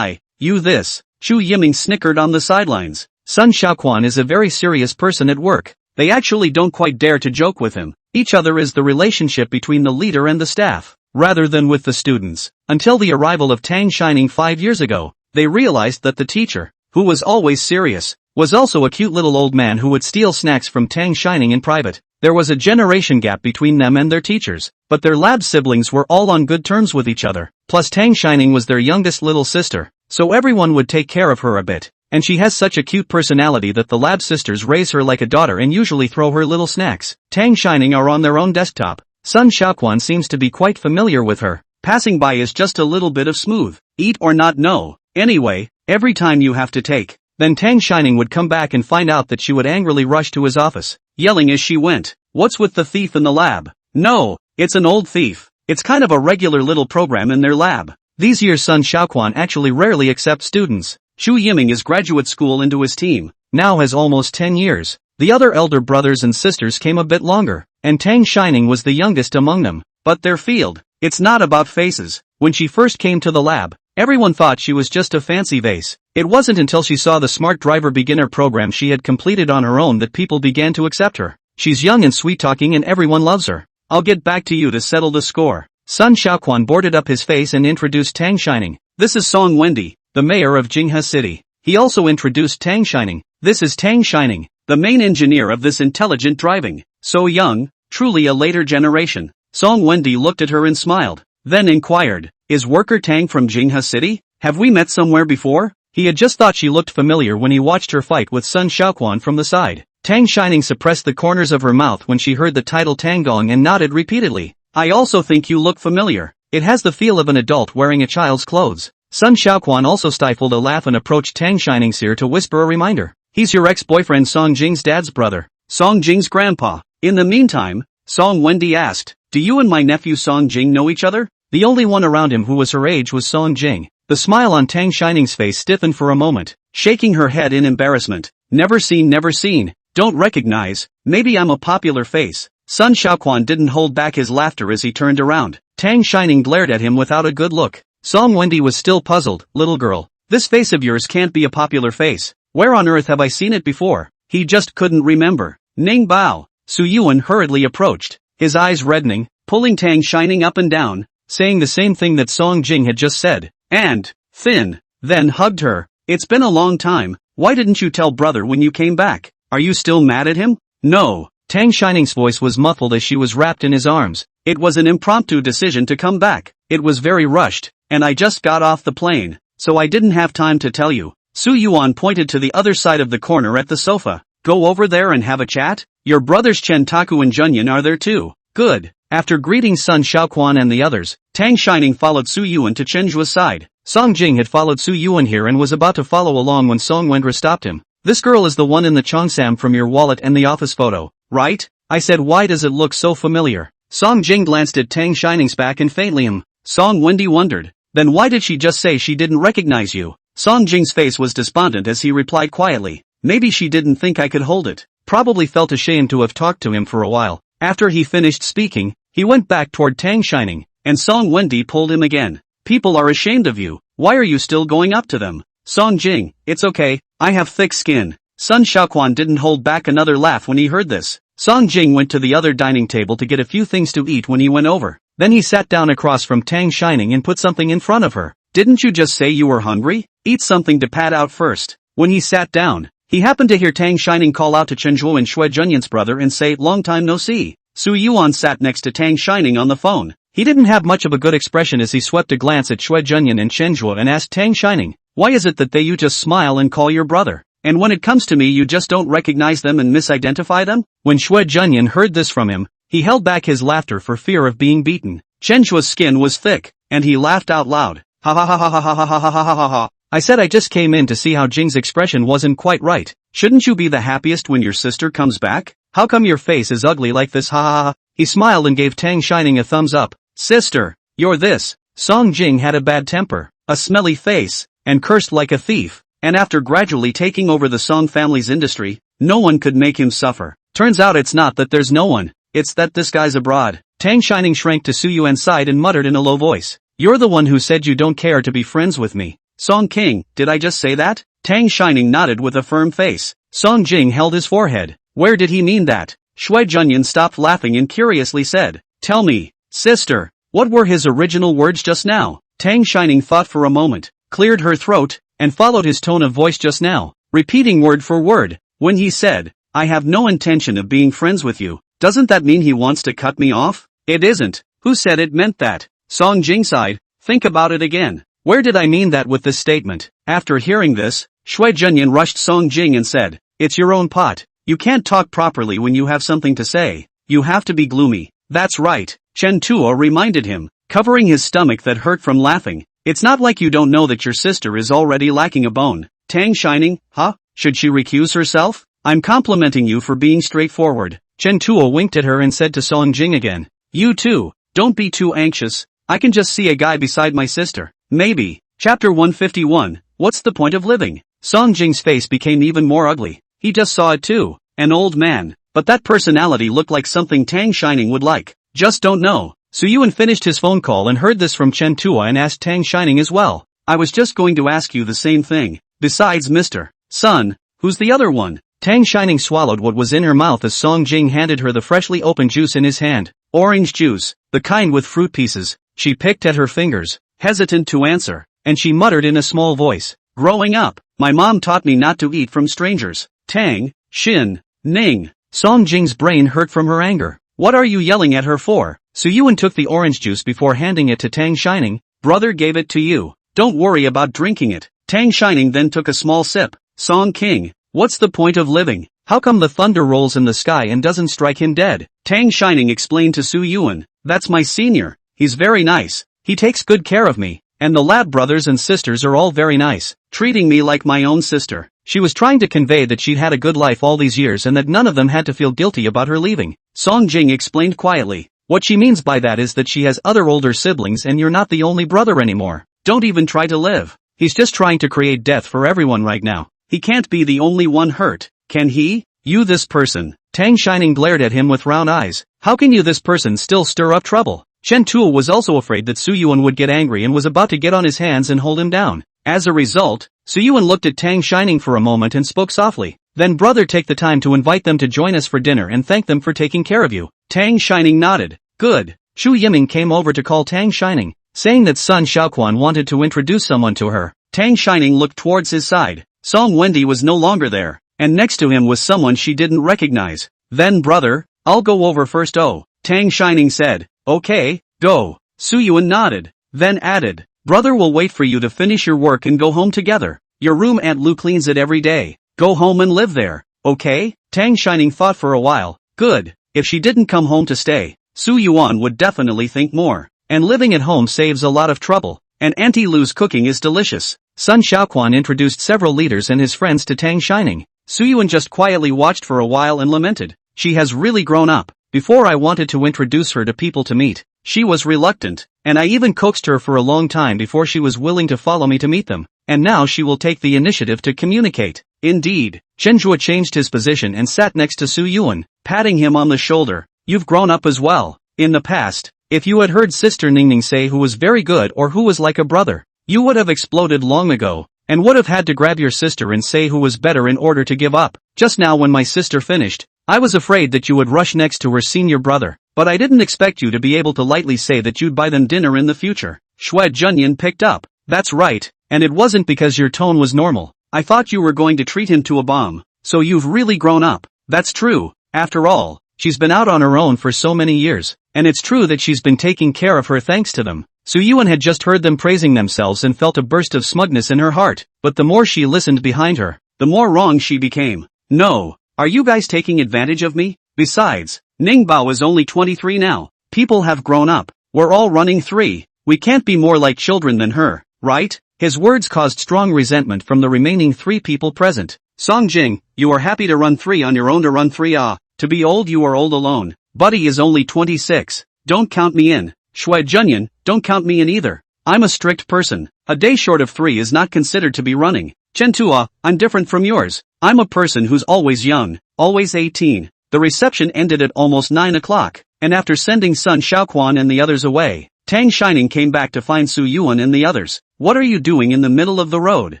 you this." Chu Yiming snickered on the sidelines. Sun Xiaoquan is a very serious person at work. They actually don't quite dare to joke with him. each other is the relationship between the leader and the staff, rather than with the students. Until the arrival of Tang Shining 5 years ago, they realized that the teacher, who was always serious, was also a cute little old man who would steal snacks from Tang Shining in private. There was a generation gap between them and their teachers, but their lab siblings were all on good terms with each other. Plus Tang Shining was their youngest little sister, so everyone would take care of her a bit. And she has such a cute personality that the lab sisters raise her like a daughter and usually throw her little snacks. Tang Shining are on their own desktop. Sun Xiaoquan seems to be quite familiar with her. Passing by is just a little bit of smooth. Eat or not no. Anyway, every time you have to take. Then Tang Shining would come back and find out that she would angrily rush to his office, yelling as she went, "What's with the thief in the lab?" "No, it's an old thief. It's kind of a regular little program in their lab." These years Sun Xiaoquan actually rarely accepts students. Xu Yiming is graduate school into his team, now has almost 10 years. The other elder brothers and sisters came a bit longer, and Tang Shining was the youngest among them. But their field, it's not about faces. When she first came to the lab, everyone thought she was just a fancy vase. It wasn't until she saw the Smart Driver beginner program she had completed on her own that people began to accept her. She's young and sweet-talking and everyone loves her. "I'll get back to you to settle the score." Sun Xiaoquan boarded up his face and introduced Tang Shining. "This is Song Wendy, the mayor of Jinghe City." He also introduced Tang Shining. "This is Tang Shining, the main engineer of this intelligent driving. So young, truly a later generation." Song Wendy looked at her and smiled, then inquired, "Is worker Tang from Jinghe City? Have we met somewhere before?" He had just thought she looked familiar when he watched her fight with Sun Xiaoquan from the side. Tang Shining suppressed the corners of her mouth when she heard the title Tanggong and nodded repeatedly. "I also think you look familiar. It has the feel of an adult wearing a child's clothes." Sun Xiaoquan also stifled a laugh and approached Tang Shining's ear to whisper a reminder. "He's your ex-boyfriend Song Jing's dad's brother, Song Jing's grandpa." In the meantime, Song Wendy asked, "Do you and my nephew Song Jing know each other?" The only one around him who was her age was Song Jing. The smile on Tang Shining's face stiffened for a moment, shaking her head in embarrassment. "Never seen. Don't recognize. Maybe I'm a popular face." Sun Xiaoquan didn't hold back his laughter as he turned around. Tang Shining glared at him without a good look. Song Wendy was still puzzled. "Little girl, this face of yours can't be a popular face. Where on earth have I seen it before?" He just couldn't remember. "Ning Bao." Su Yuan hurriedly approached, his eyes reddening, pulling Tang Shining up and down, saying the same thing that Song Jing had just said. "And, thin," then hugged her. "It's been a long time. Why didn't you tell brother when you came back? Are you still mad at him?" "No." Tang Shining's voice was muffled as she was wrapped in his arms. "It was an impromptu decision to come back. It was very rushed, and I just got off the plane, so I didn't have time to tell you." Su Yuan pointed to the other side of the corner at the sofa. "Go over there and have a chat? Your brothers Chen Taku and Junyan are there too." "Good." After greeting Sun Xiaoquan and the others, Tang Shining followed Su Yuan to Chenjua's side. Song Jing had followed Su Yuan here and was about to follow along when Song Wendra stopped him. "This girl is the one in the cheongsam from your wallet and the office photo, right?" I said. "Why does it look so familiar?" Song Jing glanced at Tang Shining's back and faintly Song Wendy wondered, "Then why did she just say she didn't recognize you?" Song Jing's face was despondent as he replied quietly, "Maybe she didn't think I could hold it. Probably felt ashamed to have talked to him for a while." After he finished speaking, he went back toward Tang Shining, and Song Wendy pulled him again. "People are ashamed of you. Why are you still going up to them?" "Song Jing, it's okay, I have thick skin." Sun Xiaoquan didn't hold back another laugh when he heard this. Song Jing went to the other dining table to get a few things to eat when he went over. Then he sat down across from Tang Shining and put something in front of her. "Didn't you just say you were hungry? Eat something to pad out first." When he sat down, he happened to hear Tang Shining call out to Chenjuo and Shui Junyan's brother and say, "Long time no see." Su Yuan sat next to Tang Shining on the phone. He didn't have much of a good expression as he swept a glance at Shui Junyan and Chenjuo and asked Tang Shining, "Why is it that you just smile and call your brother? And when it comes to me you just don't recognize them and misidentify them?" When Shui Junyan heard this from him, he held back his laughter for fear of being beaten. Chenjuo's skin was thick, and he laughed out loud. "Ha ha ha ha ha ha ha ha ha ha ha ha. I said I just came in to see how Jing's expression wasn't quite right. Shouldn't you be the happiest when your sister comes back? How come your face is ugly like this? Ha ha ha." He smiled and gave Tang Shining a thumbs up. "Sister, you're this." Song Jing had a bad temper, a smelly face, and cursed like a thief. And after gradually taking over the Song family's industry, no one could make him suffer. Turns out it's not that there's no one, it's that this guy's abroad. Tang Shining shrank to Su Yuan's side and muttered in a low voice, "You're the one who said you don't care to be friends with me." "Song King, did I just say that?" Tang Shining nodded with a firm face. Song Jing held his forehead. Where did he mean that? Shui Junyan stopped laughing and curiously said, "Tell me, sister, what were his original words just now?" Tang Shining thought for a moment, cleared her throat, and followed his tone of voice just now, repeating word for word. When he said, "I have no intention of being friends with you," doesn't that mean he wants to cut me off? It isn't. Who said it meant that? Song Jing sighed. Think about it again. Where did I mean that with this statement? After hearing this, Shui Junyan rushed Song Jing and said, "It's your own pot. You can't talk properly when you have something to say. You have to be gloomy." That's right, Chen Tuo reminded him, covering his stomach that hurt from laughing. It's not like you don't know that your sister is already lacking a bone. Tang Shining, huh? Should she recuse herself? I'm complimenting you for being straightforward. Chen Tuo winked at her and said to Song Jing again, "You too, don't be too anxious. I can just see a guy beside my sister. Maybe." Chapter 151, What's the point of living? Song Jing's face became even more ugly. He just saw it too. An old man. But that personality looked like something Tang Shining would like. Just don't know. Su Yuan finished his phone call and heard this from Chen Tuo and asked Tang Shining as well. I was just going to ask you the same thing. Besides Mr. Sun, who's the other one? Tang Shining swallowed what was in her mouth as Song Jing handed her the freshly opened juice in his hand. Orange juice, the kind with fruit pieces. She picked at her fingers, hesitant to answer, and she muttered in a small voice. Growing up, my mom taught me not to eat from strangers. Tang, Shin, Ning. Song Jing's brain hurt from her anger. What are you yelling at her for? Su Yuan took the orange juice before handing it to Tang Shining. Brother gave it to you. Don't worry about drinking it. Tang Shining then took a small sip. Song King, what's the point of living? How come the thunder rolls in the sky and doesn't strike him dead? Tang Shining explained to Su Yuan. That's my senior. He's very nice. He takes good care of me. And the lab brothers and sisters are all very nice, treating me like my own sister. She was trying to convey that she'd had a good life all these years and that none of them had to feel guilty about her leaving. Song Jing explained quietly. What she means by that is that she has other older siblings and you're not the only brother anymore. Don't even try to live. He's just trying to create death for everyone right now. He can't be the only one hurt, can he? You this person. Tang Shining glared at him with round eyes. How can you this person still stir up trouble? Chen Tuo was also afraid that Su Yuan would get angry and was about to get on his hands and hold him down. As a result, Su Yuan looked at Tang Shining for a moment and spoke softly. Then brother, take the time to invite them to join us for dinner and thank them for taking care of you. Tang Shining nodded. Good. Shu Yiming came over to call Tang Shining, saying that Sun Xiaoquan wanted to introduce someone to her. Tang Shining looked towards his side. Song Wendy was no longer there, and next to him was someone she didn't recognize. Then brother, I'll go over first. Oh, Tang Shining said. Okay, go. Su Yuan nodded, then added, brother will wait for you to finish your work and go home together. Your room Aunt Lu cleans it every day. Go home and live there, okay? Tang Shining thought for a while. Good. If she didn't come home to stay, Su Yuan would definitely think more. And living at home saves a lot of trouble. And Auntie Lu's cooking is delicious. Sun Xiaoquan introduced several leaders and his friends to Tang Shining. Su Yuan just quietly watched for a while and lamented. She has really grown up. Before I wanted to introduce her to people to meet, she was reluctant, and I even coaxed her for a long time before she was willing to follow me to meet them, and now she will take the initiative to communicate. Indeed. Chen Zhuo changed his position and sat next to Su Yuan, patting him on the shoulder. You've grown up as well. In the past, if you had heard Sister Ningning say who was very good or who was like a brother, you would have exploded long ago, and would have had to grab your sister and say who was better in order to give up. Just now when my sister finished, I was afraid that you would rush next to her senior brother, but I didn't expect you to be able to lightly say that you'd buy them dinner in the future. Shui Junyan picked up. That's right, and it wasn't because your tone was normal. I thought you were going to treat him to a bomb. So you've really grown up. That's true. After all, she's been out on her own for so many years, and it's true that she's been taking care of her thanks to them. Su Yuan had just heard them praising themselves and felt a burst of smugness in her heart, but the more she listened behind her, the more wrong she became. No. Are you guys taking advantage of me? Besides, Ning Bao is only 23 now. People have grown up. We're all running 3. We can't be more like children than her, right? His words caused strong resentment from the remaining 3 people present. Song Jing, you are happy to run 3 on your own to run 3 to be old you are old alone. Buddy is only 26. Don't count me in. Shui Junyan, don't count me in either. I'm a strict person. A day short of 3 is not considered to be running. Chen Tua, I'm different from yours. I'm a person who's always young, always 18. The reception ended at almost 9 o'clock, and after sending Sun Xiaoquan and the others away, Tang Shining came back to find Su Yuan and the others. What are you doing in the middle of the road?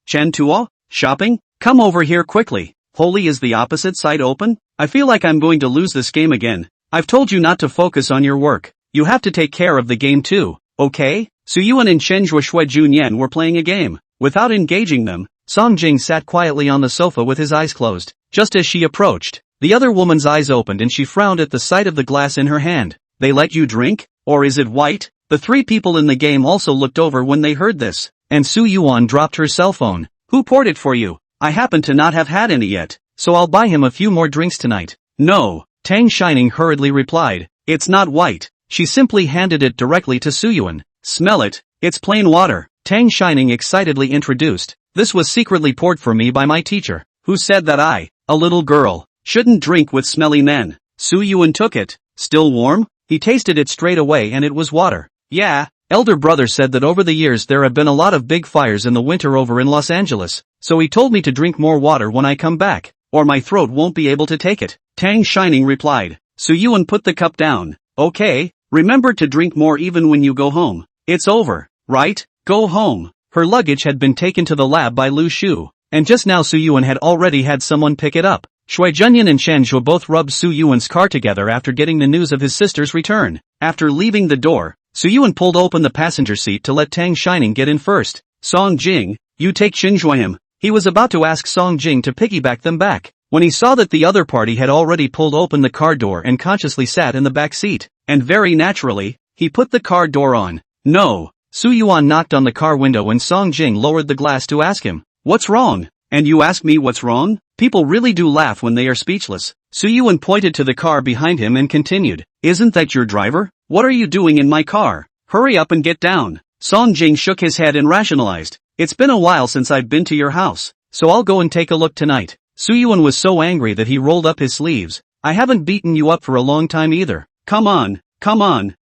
Chen Tua? Shopping? Come over here quickly. Holy, is the opposite side open? I feel like I'm going to lose this game again. I've told you not to focus on your work. You have to take care of the game too, okay? Suyuan and Shenjue Shui Junyan were playing a game. Without engaging them, Song Jing sat quietly on the sofa with his eyes closed. Just as she approached, the other woman's eyes opened and she frowned at the sight of the glass in her hand. They let you drink? Or is it white? The three people in the game also looked over when they heard this, and Su Yuan dropped her cell phone. Who poured it for you? I happen to not have had any yet, so I'll buy him a few more drinks tonight. No, Tang Shining hurriedly replied. It's not white. She simply handed it directly to Su Yuan. Smell it, it's plain water, Tang Shining excitedly introduced. This was secretly poured for me by my teacher, who said that I, a little girl, shouldn't drink with smelly men. Su Yuan took it. Still warm? He tasted it straight away and it was water. Yeah, elder brother said that over the years there have been a lot of big fires in the winter over in Los Angeles, so he told me to drink more water when I come back, or my throat won't be able to take it. Tang Shining replied. Su Yuan put the cup down. Okay, remember to drink more even when you go home. It's over, right? Go home. Her luggage had been taken to the lab by Lu Shu, and just now Su Yuan had already had someone pick it up. Shui Junyan and Shenjue both rubbed Su Yuan's car together after getting the news of his sister's return. After leaving the door, Su Yuan pulled open the passenger seat to let Tang Shining get in first. Song Jing, you take Shenjue him. He was about to ask Song Jing to piggyback them back, when he saw that the other party had already pulled open the car door and consciously sat in the back seat, and very naturally, he put the car door on. No. Su Yuan knocked on the car window and Song Jing lowered the glass to ask him, what's wrong? And you ask me what's wrong? People really do laugh when they are speechless. Su Yuan pointed to the car behind him and continued, isn't that your driver? What are you doing in my car? Hurry up and get down. Song Jing shook his head and rationalized, it's been a while since I've been to your house, so I'll go and take a look tonight. Su Yuan was so angry that he rolled up his sleeves. I haven't beaten you up for a long time either. Come on,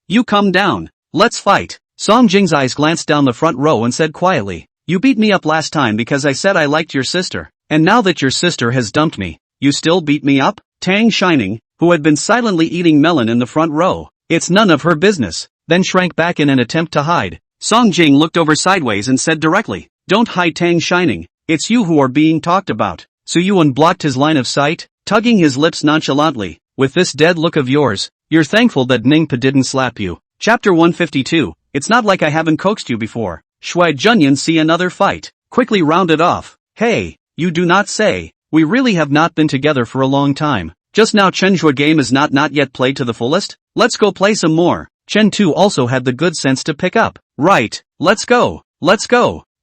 you come down. Let's fight. Song Jing's eyes glanced down the front row and said quietly, you beat me up last time because I said I liked your sister, and now that your sister has dumped me, you still beat me up? Tang Shining, who had been silently eating melon in the front row, it's none of her business, then shrank back in an attempt to hide. Song Jing looked over sideways and said directly, don't hide Tang Shining, it's you who are being talked about. Su Yuan blocked his line of sight, tugging his lips nonchalantly, with this dead look of yours, you're thankful that Ningpa didn't slap you. Chapter 152, it's not like I haven't coaxed you before. Shui Junyan see another fight, quickly rounded off. Hey, you do not say, we really have not been together for a long time. Just now Chenjue game is not yet played to the fullest? Let's go play some more. Chen Tu also had the good sense to pick up. Right, let's go.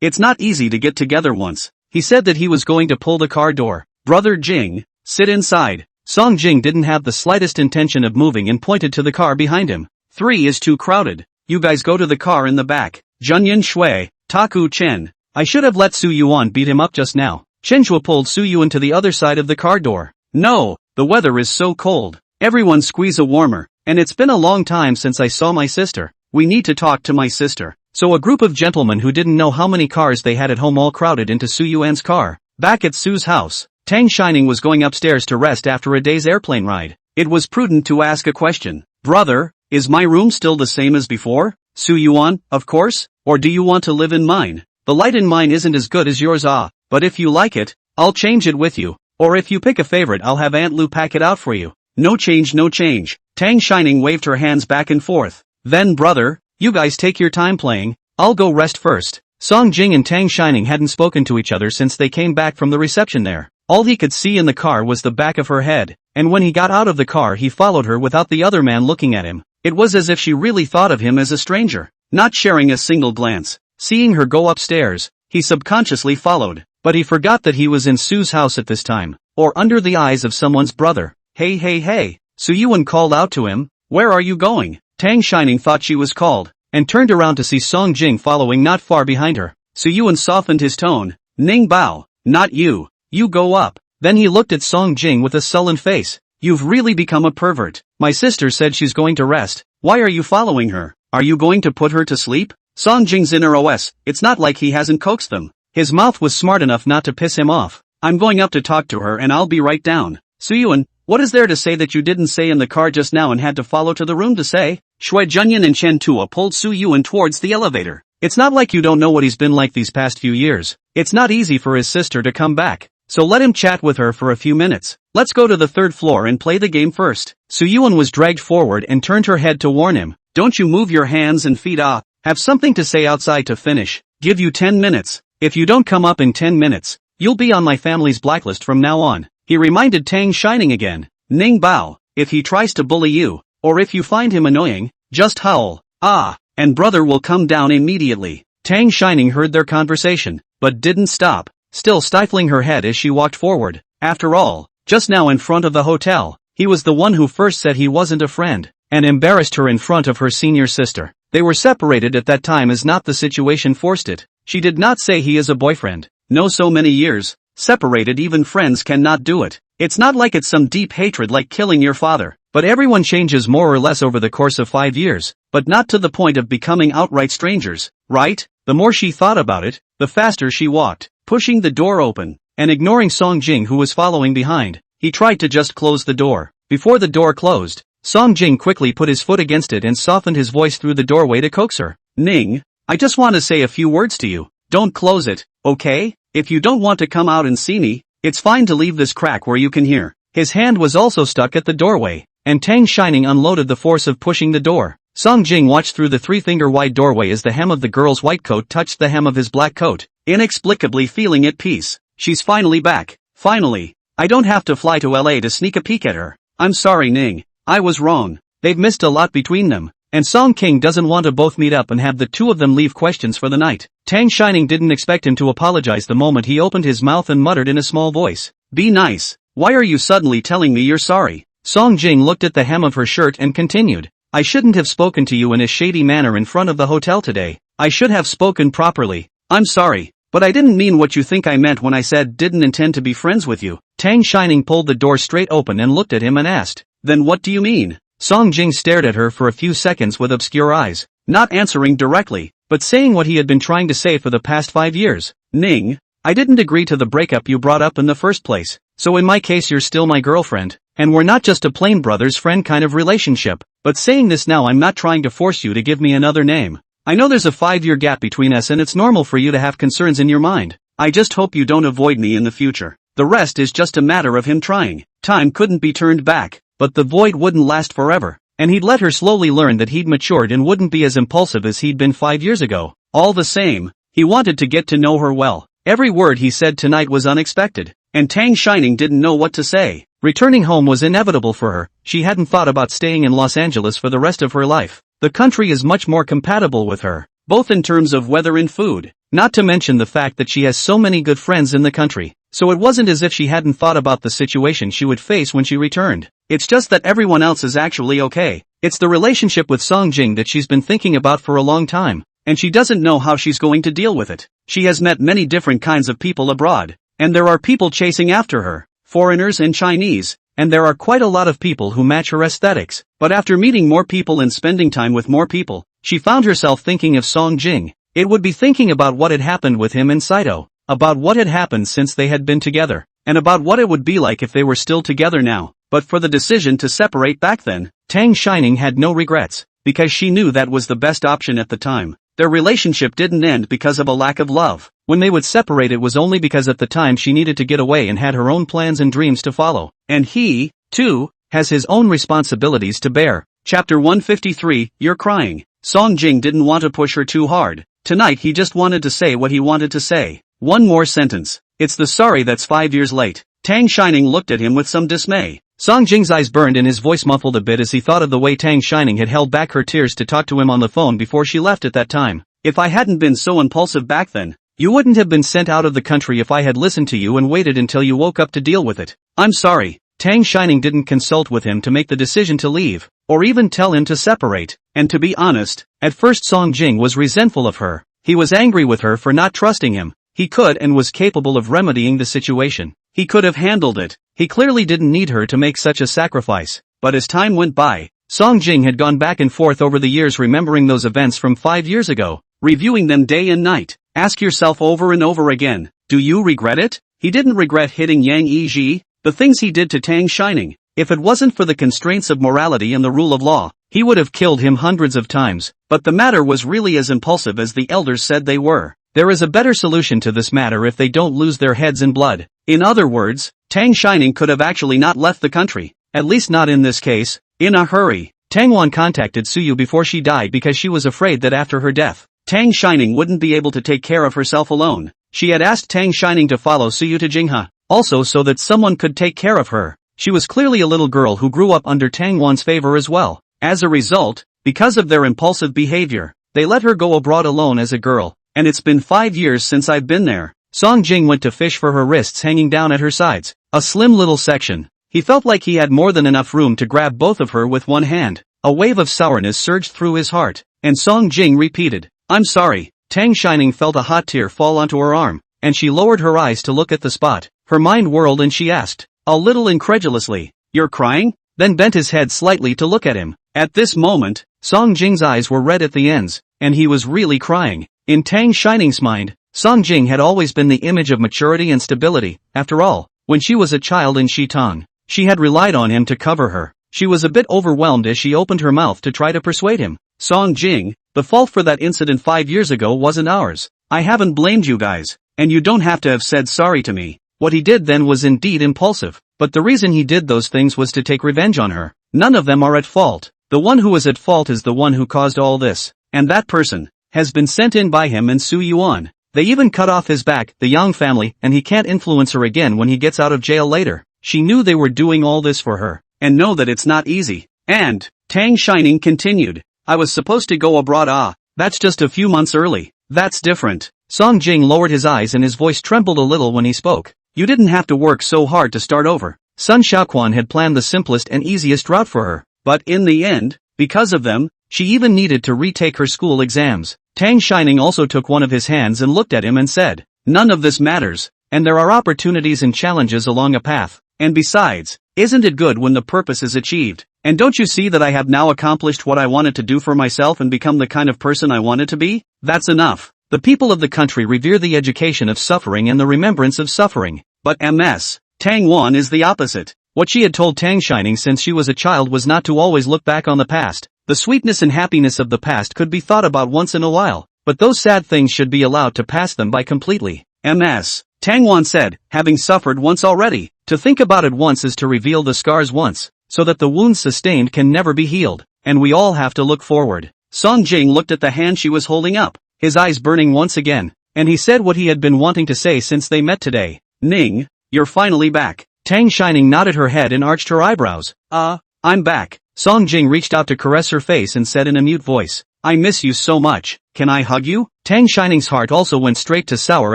It's not easy to get together once. He said that he was going to pull the car door. Brother Jing, sit inside. Song Jing didn't have the slightest intention of moving and pointed to the car behind him. 3 is too crowded. You guys go to the car in the back. Junyan Shui, Taku Chen. I should have let Su Yuan beat him up just now. Shenjue pulled Su Yuan to the other side of the car door. No, the weather is so cold. Everyone squeeze a warmer, and it's been a long time since I saw my sister. We need to talk to my sister. So a group of gentlemen who didn't know how many cars they had at home all crowded into Su Yuan's car. Back at Su's house, Tang Shining was going upstairs to rest after a day's airplane ride. It was prudent to ask a question. Brother, is my room still the same as before? Su Yuan, of course, or do you want to live in mine? The light in mine isn't as good as yours but if you like it, I'll change it with you, or if you pick a favorite I'll have Aunt Lu pack it out for you. No change. Tang Shining waved her hands back and forth. Then brother, you guys take your time playing, I'll go rest first. Song Jing and Tang Shining hadn't spoken to each other since they came back from the reception there. All he could see in the car was the back of her head, and when he got out of the car he followed her without the other man looking at him. It was as if she really thought of him as a stranger, not sharing a single glance. Seeing her go upstairs, he subconsciously followed, but he forgot that he was in Su's house at this time, or under the eyes of someone's brother. Hey, Su Yuan called out to him, where are you going? Tang Shining thought she was called, and turned around to see Song Jing following not far behind her. Su Yuan softened his tone, Ning Bao, not you, you go up. Then he looked at Song Jing with a sullen face. You've really become a pervert. My sister said she's going to rest. Why are you following her? Are you going to put her to sleep? Song Jing's inner OS, it's not like he hasn't coaxed them. His mouth was smart enough not to piss him off. I'm going up to talk to her and I'll be right down. Su Yuan, what is there to say that you didn't say in the car just now and had to follow to the room to say? Shui Junyan and Chen Tua pulled Su Yuan towards the elevator. It's not like you don't know what he's been like these past few years. It's not easy for his sister to come back. so let him chat with her for a few minutes. Let's go to the third floor and play the game first. Suyuan was dragged forward and turned her head to warn him. Don't you move your hands and feet up. Have something to say outside to finish. Give you 10 minutes. If you don't come up in 10 minutes, you'll be on my family's blacklist from now on. He reminded Tang Shining again. Ning Bao, if he tries to bully you, or if you find him annoying, just howl, ah, and brother will come down immediately. Tang Shining heard their conversation, but didn't stop, still stifling her head as she walked forward. After all, just now in front of the hotel, he was the one who first said he wasn't a friend, and embarrassed her in front of her senior sister. They were separated at that time as not the situation forced it. She did not say he is a boyfriend. No, so many years, separated even friends cannot do it. It's not like it's some deep hatred like killing your father. But everyone changes more or less over the course of 5 years, but not to the point of becoming outright strangers, right? The more she thought about it, the faster she walked, pushing the door open, and ignoring Song Jing who was following behind. He tried to just close the door. Before the door closed, Song Jing quickly put his foot against it and softened his voice through the doorway to coax her. Ning, I just want to say a few words to you. Don't close it, okay? If you don't want to come out and see me, it's fine to leave this crack where you can hear. His hand was also stuck at the doorway, and Tang Shining unloaded the force of pushing the door. Song Jing watched through the 3-finger-wide doorway as the hem of the girl's white coat touched the hem of his black coat, inexplicably feeling at peace. She's finally back. Finally. I don't have to fly to LA to sneak a peek at her. I'm sorry Ning. I was wrong. They've missed a lot between them. And Song King doesn't want to both meet up and have the two of them leave questions for the night. Tang Shining didn't expect him to apologize the moment he opened his mouth and muttered in a small voice. Be nice. Why are you suddenly telling me you're sorry? Song Jing looked at the hem of her shirt and continued. I shouldn't have spoken to you in a shady manner in front of the hotel today. I should have spoken properly. I'm sorry, but I didn't mean what you think I meant when I said didn't intend to be friends with you. Tang Shining pulled the door straight open and looked at him and asked, then what do you mean? Song Jing stared at her for a few seconds with obscure eyes, not answering directly, but saying what he had been trying to say for the past 5 years. Ning, I didn't agree to the breakup you brought up in the first place, so in my case you're still my girlfriend, and we're not just a plain brother's friend kind of relationship, but saying this now I'm not trying to force you to give me another name. I know there's a 5-year gap between us and it's normal for you to have concerns in your mind. I just hope you don't avoid me in the future. The rest is just a matter of him trying. Time couldn't be turned back. But the void wouldn't last forever, and he'd let her slowly learn that he'd matured and wouldn't be as impulsive as he'd been 5 years ago. All the same, he wanted to get to know her well. Every word he said tonight was unexpected, and Tang Shining didn't know what to say. Returning home was inevitable for her. She hadn't thought about staying in Los Angeles for the rest of her life. The country is much more compatible with her, both in terms of weather and food, not to mention the fact that she has so many good friends in the country. So it wasn't as if she hadn't thought about the situation she would face when she returned. It's just that everyone else is actually okay. It's the relationship with Song Jing that she's been thinking about for a long time, and she doesn't know how she's going to deal with it. She has met many different kinds of people abroad, and there are people chasing after her, foreigners and Chinese, and there are quite a lot of people who match her aesthetics. But after meeting more people and spending time with more people, she found herself thinking of Song Jing. It would be thinking about what had happened with him in Saito, about what had happened since they had been together, and about what it would be like if they were still together now. But for the decision to separate back then, Tang Shining had no regrets, because she knew that was the best option at the time. Their relationship didn't end because of a lack of love. When they would separate it was only because at the time she needed to get away and had her own plans and dreams to follow. And he, too, has his own responsibilities to bear. Chapter 153, You're Crying. Song Jing didn't want to push her too hard. Tonight he just wanted to say what he wanted to say. One more sentence. It's the sorry that's 5 years late. Tang Shining looked at him with some dismay. Song Jing's eyes burned and his voice muffled a bit as he thought of the way Tang Shining had held back her tears to talk to him on the phone before she left at that time. If I hadn't been so impulsive back then, you wouldn't have been sent out of the country if I had listened to you and waited until you woke up to deal with it. I'm sorry. Tang Shining didn't consult with him to make the decision to leave, or even tell him to separate, and to be honest, at first Song Jing was resentful of her. He was angry with her for not trusting him. He could and was capable of remedying the situation. He could have handled it. He clearly didn't need her to make such a sacrifice. But as time went by, Song Jing had gone back and forth over the years remembering those events from 5 years ago, reviewing them day and night. Ask yourself over and over again, do you regret it? He didn't regret hitting Yang Yiji, the things he did to Tang Shining. If it wasn't for the constraints of morality and the rule of law, he would have killed him hundreds of times. But the matter was really as impulsive as the elders said they were. There is a better solution to this matter if they don't lose their heads in blood. In other words, Tang Shining could have actually not left the country. At least not in this case. In a hurry, Tang Wan contacted Suyu before she died because she was afraid that after her death, Tang Shining wouldn't be able to take care of herself alone. She had asked Tang Shining to follow Suyu to Jinghe, also so that someone could take care of her. She was clearly a little girl who grew up under Tang Wan's favor as well. As a result, because of their impulsive behavior, they let her go abroad alone as a girl, and it's been 5 years since I've been there. Song Jing went to fish for her wrists hanging down at her sides, a slim little section. He felt like he had more than enough room to grab both of her with one hand. A wave of sourness surged through his heart, and Song Jing repeated, "I'm sorry." Tang Shining felt a hot tear fall onto her arm, and she lowered her eyes to look at the spot. Her mind whirled and she asked, a little incredulously, "You're crying?" Then bent his head slightly to look at him. At this moment, Song Jing's eyes were red at the ends, and he was really crying. In Tang Shining's mind, Song Jing had always been the image of maturity and stability. After all, when she was a child in Shitong, she had relied on him to cover her. She was a bit overwhelmed as she opened her mouth to try to persuade him. Song Jing, the fault for that incident 5 years ago wasn't ours. I haven't blamed you guys, and you don't have to have said sorry to me. What he did then was indeed impulsive, but the reason he did those things was to take revenge on her. None of them are at fault. The one who is at fault is the one who caused all this, and that person has been sent in by him and Su Yuan. They even cut off his back, the Yang family, and he can't influence her again when he gets out of jail later. She knew they were doing all this for her, and know that it's not easy. And, Tang Shining continued, I was supposed to go abroad. That's just a few months early. That's different. Song Jing lowered his eyes and his voice trembled a little when he spoke. You didn't have to work so hard to start over. Sun Xiaoquan had planned the simplest and easiest route for her, but in the end, because of them, she even needed to retake her school exams. Tang Shining also took one of his hands and looked at him and said, none of this matters, and there are opportunities and challenges along a path, and besides, isn't it good when the purpose is achieved? And don't you see that I have now accomplished what I wanted to do for myself and become the kind of person I wanted to be? That's enough. The people of the country revere the education of suffering and the remembrance of suffering. But Ms. Tang Wan is the opposite. What she had told Tang Shining since she was a child was not to always look back on the past. The sweetness and happiness of the past could be thought about once in a while, but those sad things should be allowed to pass them by completely. Ms. Tang Wan said, having suffered once already, to think about it once is to reveal the scars once, so that the wounds sustained can never be healed, and we all have to look forward. Song Jing looked at the hand she was holding up, his eyes burning once again, and he said what he had been wanting to say since they met today. Ning, you're finally back. Tang Shining nodded her head and arched her eyebrows. I'm back. Song Jing reached out to caress her face and said in a mute voice, I miss you so much, can I hug you? Tang Shining's heart also went straight to sour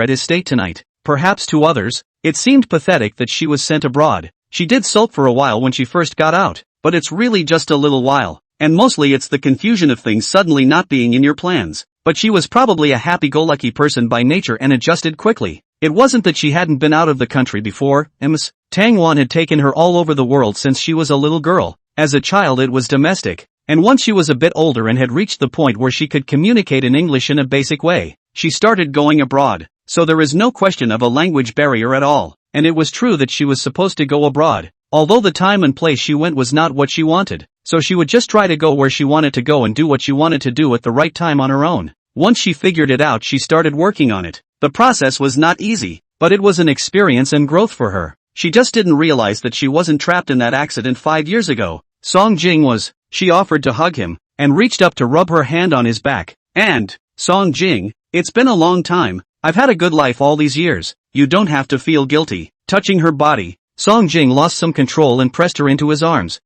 at his state tonight. Perhaps to others, it seemed pathetic that she was sent abroad. She did sulk for a while when she first got out, but it's really just a little while, and mostly it's the confusion of things suddenly not being in your plans. But she was probably a happy-go-lucky person by nature and adjusted quickly. It wasn't that she hadn't been out of the country before. Ms. Tang Wan had taken her all over the world since she was a little girl. As a child it was domestic, and once she was a bit older and had reached the point where she could communicate in English in a basic way, she started going abroad. So there is no question of a language barrier at all, and it was true that she was supposed to go abroad, although the time and place she went was not what she wanted, so she would just try to go where she wanted to go and do what she wanted to do at the right time on her own. Once she figured it out she started working on it. The process was not easy, but it was an experience and growth for her. She just didn't realize that she wasn't trapped in that accident 5 years ago. Song Jing was. She offered to hug him, and reached up to rub her hand on his back. And, Song Jing, it's been a long time. I've had a good life all these years. You don't have to feel guilty. Touching her body, Song Jing lost some control and pressed her into his arms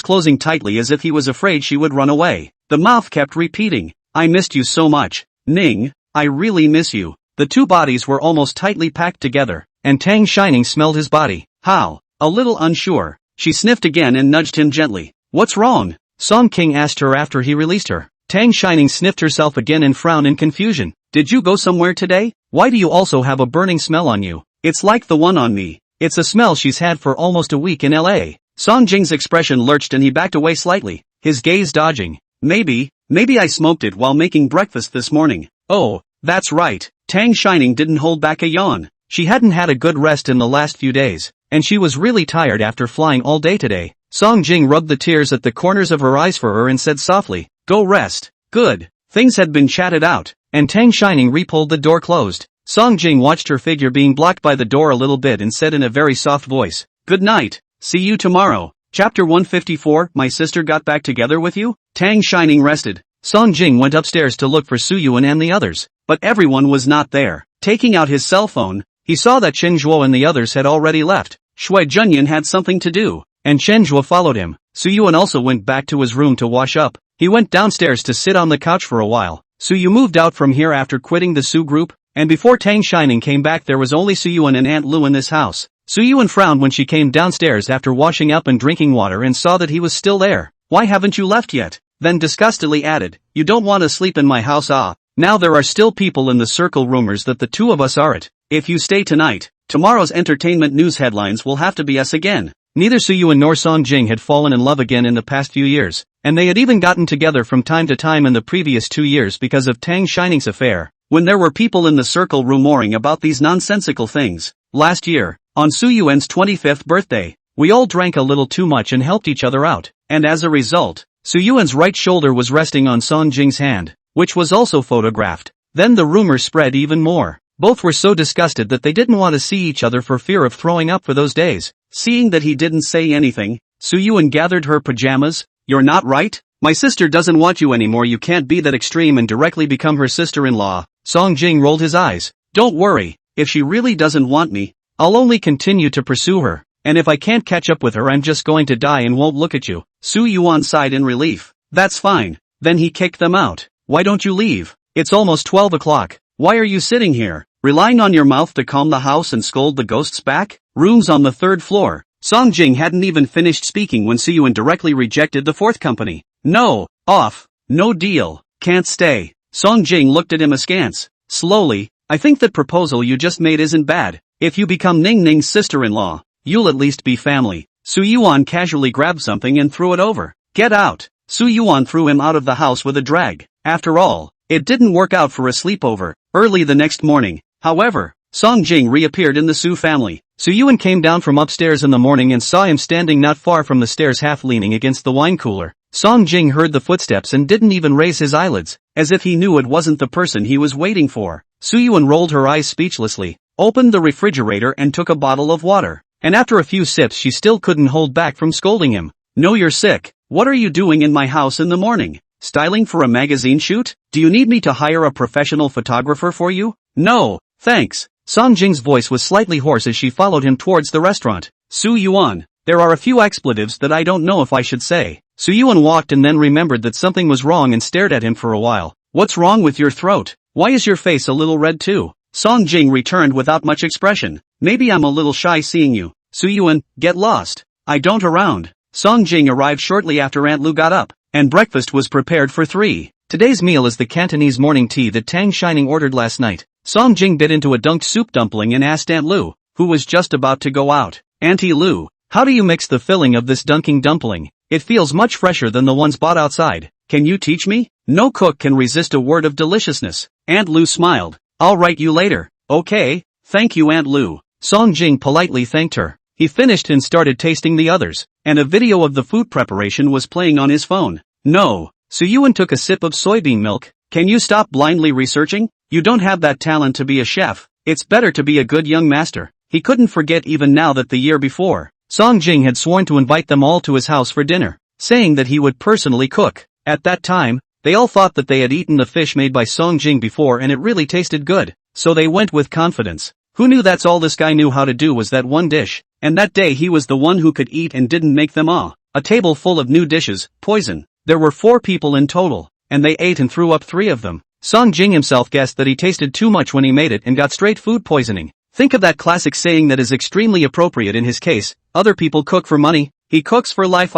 closing tightly as if he was afraid she would run away. The mouth kept repeating, I missed you so much. Ning, I really miss you. The two bodies were almost tightly packed together, and Tang Shining smelled his body. How? A little unsure, she sniffed again and nudged him gently. What's wrong? Song King asked her after he released her. Tang Shining sniffed herself again and frowned in confusion. Did you go somewhere today? Why do you also have a burning smell on you? It's like the one on me. It's a smell she's had for almost a week in LA. Song Jing's expression lurched and he backed away slightly, his gaze dodging. Maybe I smoked it while making breakfast this morning. Oh, that's right. Tang Shining didn't hold back a yawn. She hadn't had a good rest in the last few days, and she was really tired after flying all day today. Song Jing rubbed the tears at the corners of her eyes for her and said softly, go rest. Good. Things had been chatted out, and Tang Shining re-pulled the door closed. Song Jing watched her figure being blocked by the door a little bit and said in a very soft voice, "Good night, see you tomorrow." Chapter 154, My sister got back together with you? Tang Shining rested. Song Jing went upstairs to look for Suyuan and the others, but everyone was not there. Taking out his cell phone, he saw that Chen Zhuo and the others had already left. Shui Junyan had something to do, and Chen Zhuo followed him. Suyuan also went back to his room to wash up. He went downstairs to sit on the couch for a while. Suyu moved out from here after quitting the Su group, and before Tang Shining came back there was only Suyuan and Aunt Lu in this house. Suyuan frowned when she came downstairs after washing up and drinking water and saw that he was still there. "Why haven't you left yet?" Then disgustedly added, "You don't want to sleep in my house, ah? Now there are still people in the circle rumors that the two of us are it. If you stay tonight, tomorrow's entertainment news headlines will have to be us again." Neither Suyuan nor Song Jing had fallen in love again in the past few years, and they had even gotten together from time to time in the previous 2 years because of Tang Shining's affair, when there were people in the circle rumoring about these nonsensical things. Last year, on Suyuan's 25th birthday, we all drank a little too much and helped each other out, and as a result, Suyuan's right shoulder was resting on Song Jing's hand, which was also photographed. Then the rumor spread even more. Both were so disgusted that they didn't want to see each other for fear of throwing up for those days. Seeing that he didn't say anything, Suyuan gathered her pajamas. "You're not right? My sister doesn't want you anymore. You can't be that extreme and directly become her sister-in-law." Song Jing rolled his eyes. "Don't worry, if she really doesn't want me, I'll only continue to pursue her, and if I can't catch up with her I'm just going to die and won't look at you." Suyuan sighed in relief. "That's fine." Then he kicked them out. "Why don't you leave? It's almost 12 o'clock. Why are you sitting here, relying on your mouth to calm the house and scold the ghosts back?" Rooms on the 3rd floor. Song Jing hadn't even finished speaking when Suyuan directly rejected the 4th company. "No, off, no deal, can't stay." Song Jing looked at him askance. Slowly, "I think that proposal you just made isn't bad. If you become Ning Ning's sister-in-law, you'll at least be family." Suyuan casually grabbed something and threw it over. "Get out." Suyuan threw him out of the house with a drag. After all, it didn't work out for a sleepover. Early the next morning, however, Song Jing reappeared in the Su family. Suyuan came down from upstairs in the morning and saw him standing not far from the stairs half leaning against the wine cooler. Song Jing heard the footsteps and didn't even raise his eyelids, as if he knew it wasn't the person he was waiting for. Suyuan rolled her eyes speechlessly, opened the refrigerator and took a bottle of water, and after a few sips she still couldn't hold back from scolding him. "No, you're sick. What are you doing in my house in the morning? Styling for a magazine shoot? Do you need me to hire a professional photographer for you?" "No, thanks." Song Jing's voice was slightly hoarse as she followed him towards the restaurant. "Suyuan, there are a few expletives that I don't know if I should say." Suyuan walked and then remembered that something was wrong and stared at him for a while. "What's wrong with your throat? Why is your face a little red too?" Song Jing returned without much expression. "Maybe I'm a little shy seeing you." "Suyuan, get lost. I don't around." Song Jing arrived shortly after Aunt Lu got up, and breakfast was prepared for 3. Today's meal is the Cantonese morning tea that Tang Shining ordered last night. Song Jing bit into a dunked soup dumpling and asked Aunt Lu, who was just about to go out. "Auntie Lu, how do you mix the filling of this dunking dumpling? It feels much fresher than the ones bought outside. Can you teach me?" No cook can resist a word of deliciousness. Aunt Lu smiled. "I'll write you later." "Okay, thank you Aunt Lu." Song Jing politely thanked her. He finished and started tasting the others, and a video of the food preparation was playing on his phone. "No." Suyuan took a sip of soybean milk. "Can you stop blindly researching? You don't have that talent to be a chef. It's better to be a good young master." He couldn't forget even now that the year before, Song Jing had sworn to invite them all to his house for dinner, saying that he would personally cook. At that time, they all thought that they had eaten the fish made by Song Jing before and it really tasted good, so they went with confidence. Who knew that's all this guy knew how to do was that one dish, and that day he was the one who could eat and didn't make them all. A table full of new dishes, poison. There were 4 people in total, and they ate and threw up 3 of them. Song Jing himself guessed that he tasted too much when he made it and got straight food poisoning. Think of that classic saying that is extremely appropriate in his case: other people cook for money, he cooks for life.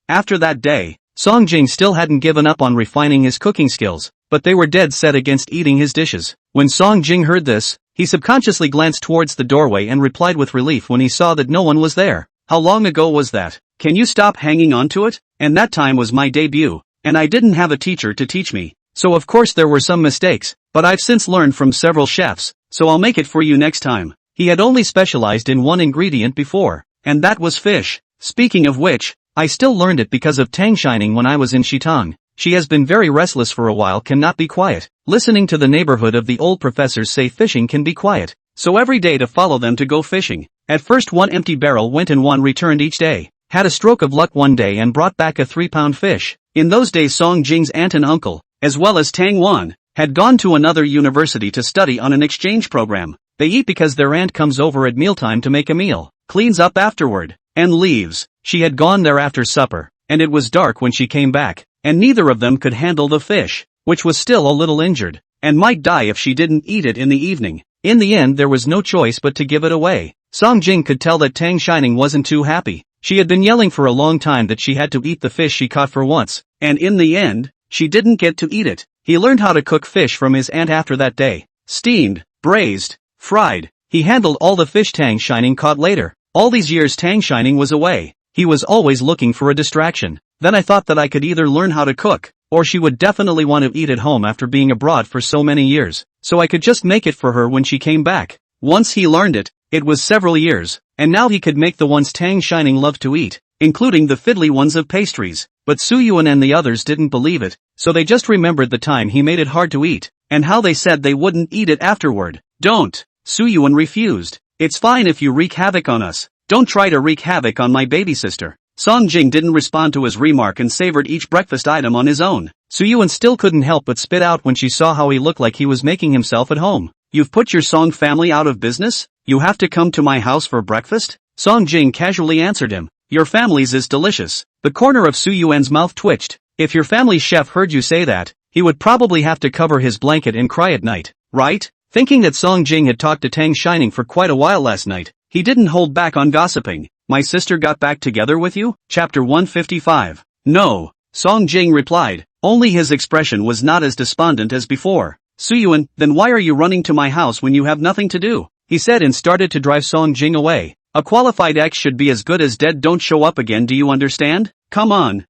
After that day, Song Jing still hadn't given up on refining his cooking skills, but they were dead set against eating his dishes. When Song Jing heard this, he subconsciously glanced towards the doorway and replied with relief when he saw that no one was there. "How long ago was that? Can you stop hanging on to it? And that time was my debut, and I didn't have a teacher to teach me. So of course there were some mistakes, but I've since learned from several chefs, so I'll make it for you next time." He had only specialized in one ingredient before, and that was fish. Speaking of which, I still learned it because of Tang Shining when I was in Shitang. She has been very restless for a while, cannot be quiet. Listening to the neighborhood of the old professors say fishing can be quiet. So every day to follow them to go fishing. At first one empty barrel went and one returned each day. Had a stroke of luck one day and brought back a 3-pound fish. In those days Song Jing's aunt and uncle, as well as Tang Wan, had gone to another university to study on an exchange program. They eat because their aunt comes over at mealtime to make a meal, cleans up afterward, and leaves. She had gone there after supper, and it was dark when she came back, and neither of them could handle the fish, which was still a little injured, and might die if she didn't eat it in the evening. In the end there was no choice but to give it away. Song Jing could tell that Tang Shining wasn't too happy. She had been yelling for a long time that she had to eat the fish she caught for once, and in the end, she didn't get to eat it. He learned how to cook fish from his aunt after that day. Steamed, braised, fried. He handled all the fish Tang Shining caught later. All these years Tang Shining was away. He was always looking for a distraction. Then I thought that I could either learn how to cook, or she would definitely want to eat at home after being abroad for so many years, so I could just make it for her when she came back. Once he learned it, it was several years, and now he could make the ones Tang Shining loved to eat, including the fiddly ones of pastries. But Su Yuan and the others didn't believe it, so they just remembered the time he made it hard to eat, and how they said they wouldn't eat it afterward. Don't! Su Yuan refused. It's fine if you wreak havoc on us. Don't try to wreak havoc on my baby sister. Song Jing didn't respond to his remark and savored each breakfast item on his own. Su Yuan still couldn't help but spit out when she saw how he looked like he was making himself at home. You've put your Song family out of business? You have to come to my house for breakfast? Song Jing casually answered him. Your family's is delicious. The corner of Su Yuan's mouth twitched. If your family's chef heard you say that, he would probably have to cover his blanket and cry at night, right? Thinking that Song Jing had talked to Tang Shining for quite a while last night, he didn't hold back on gossiping. My sister got back together with you? Chapter 155. No, Song Jing replied, only his expression was not as despondent as before. Su Yuan, then why are you running to my house when you have nothing to do? He said and started to drive Song Jing away. A qualified ex should be as good as dead. Don't show up again, do you understand? Come on,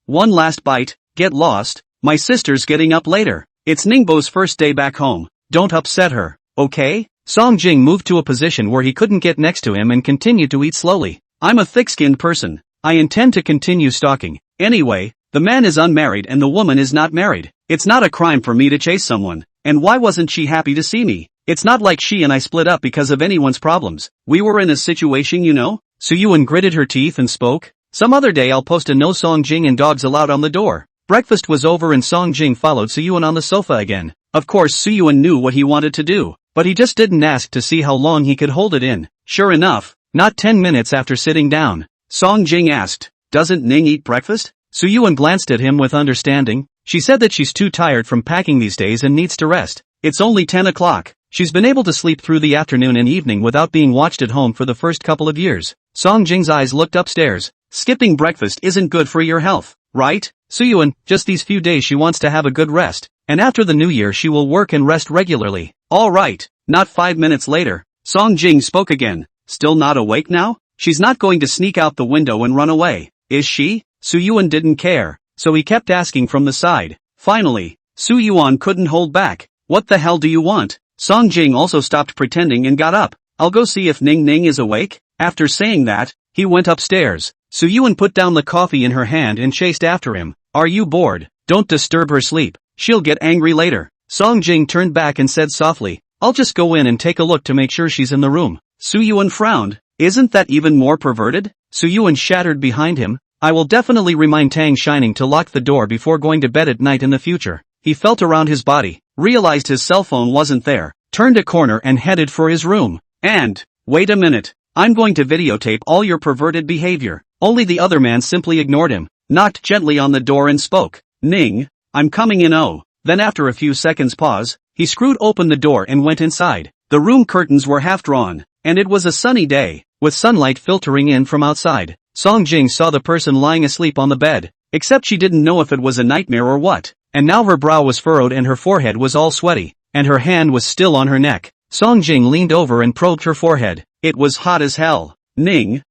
one last bite, get lost, my sister's getting up later. It's Ningbo's first day back home, don't upset her, okay? Song Jing moved to a position where he couldn't get next to him and continued to eat slowly. I'm a thick-skinned person. I intend to continue stalking. Anyway, the man is unmarried and the woman is not married. It's not a crime for me to chase someone. And why wasn't she happy to see me? It's not like she and I split up because of anyone's problems. We were in a situation, you know? Su Yuan gritted her teeth and spoke. Some other day I'll post a no Song Jing and dogs allowed on the door. Breakfast was over and Song Jing followed Su Yuan on the sofa again. Of course Su Yuan knew what he wanted to do, but he just didn't ask to see how long he could hold it in. Sure enough, not 10 minutes after sitting down, Song Jing asked, doesn't Ning eat breakfast? Su Yuan glanced at him with understanding. She said that she's too tired from packing these days and needs to rest. It's only 10 o'clock. She's been able to sleep through the afternoon and evening without being watched at home for the first couple of years. Song Jing's eyes looked upstairs. Skipping breakfast isn't good for your health, right? Su Yuan, just these few days she wants to have a good rest, and after the new year she will work and rest regularly. All right. Not 5 minutes later, Song Jing spoke again. Still not awake now? She's not going to sneak out the window and run away, is she? Su Yuan didn't care, so he kept asking from the side. Finally, Su Yuan couldn't hold back. What the hell do you want? Song Jing also stopped pretending and got up. I'll go see if Ning Ning is awake. After saying that, he went upstairs. Su Yuan put down the coffee in her hand and chased after him. Are you bored? Don't disturb her sleep. She'll get angry later. Song Jing turned back and said softly, I'll just go in and take a look to make sure she's in the room. Su Yuan frowned. Isn't that even more perverted? Su Yuan shattered behind him. I will definitely remind Tang Shining to lock the door before going to bed at night in the future. He felt around his body, realized his cell phone wasn't there, turned a corner and headed for his room. And, wait a minute, I'm going to videotape all your perverted behavior. Only the other man simply ignored him, knocked gently on the door and spoke. Ning, I'm coming in. Oh. Then after a few seconds pause, he screwed open the door and went inside. The room curtains were half drawn, and it was a sunny day, with sunlight filtering in from outside. Song Jing saw the person lying asleep on the bed, except she didn't know if it was a nightmare or what. And now her brow was furrowed and her forehead was all sweaty, and her hand was still on her neck. Song Jing leaned over and probed her forehead. It was hot as hell. Ning,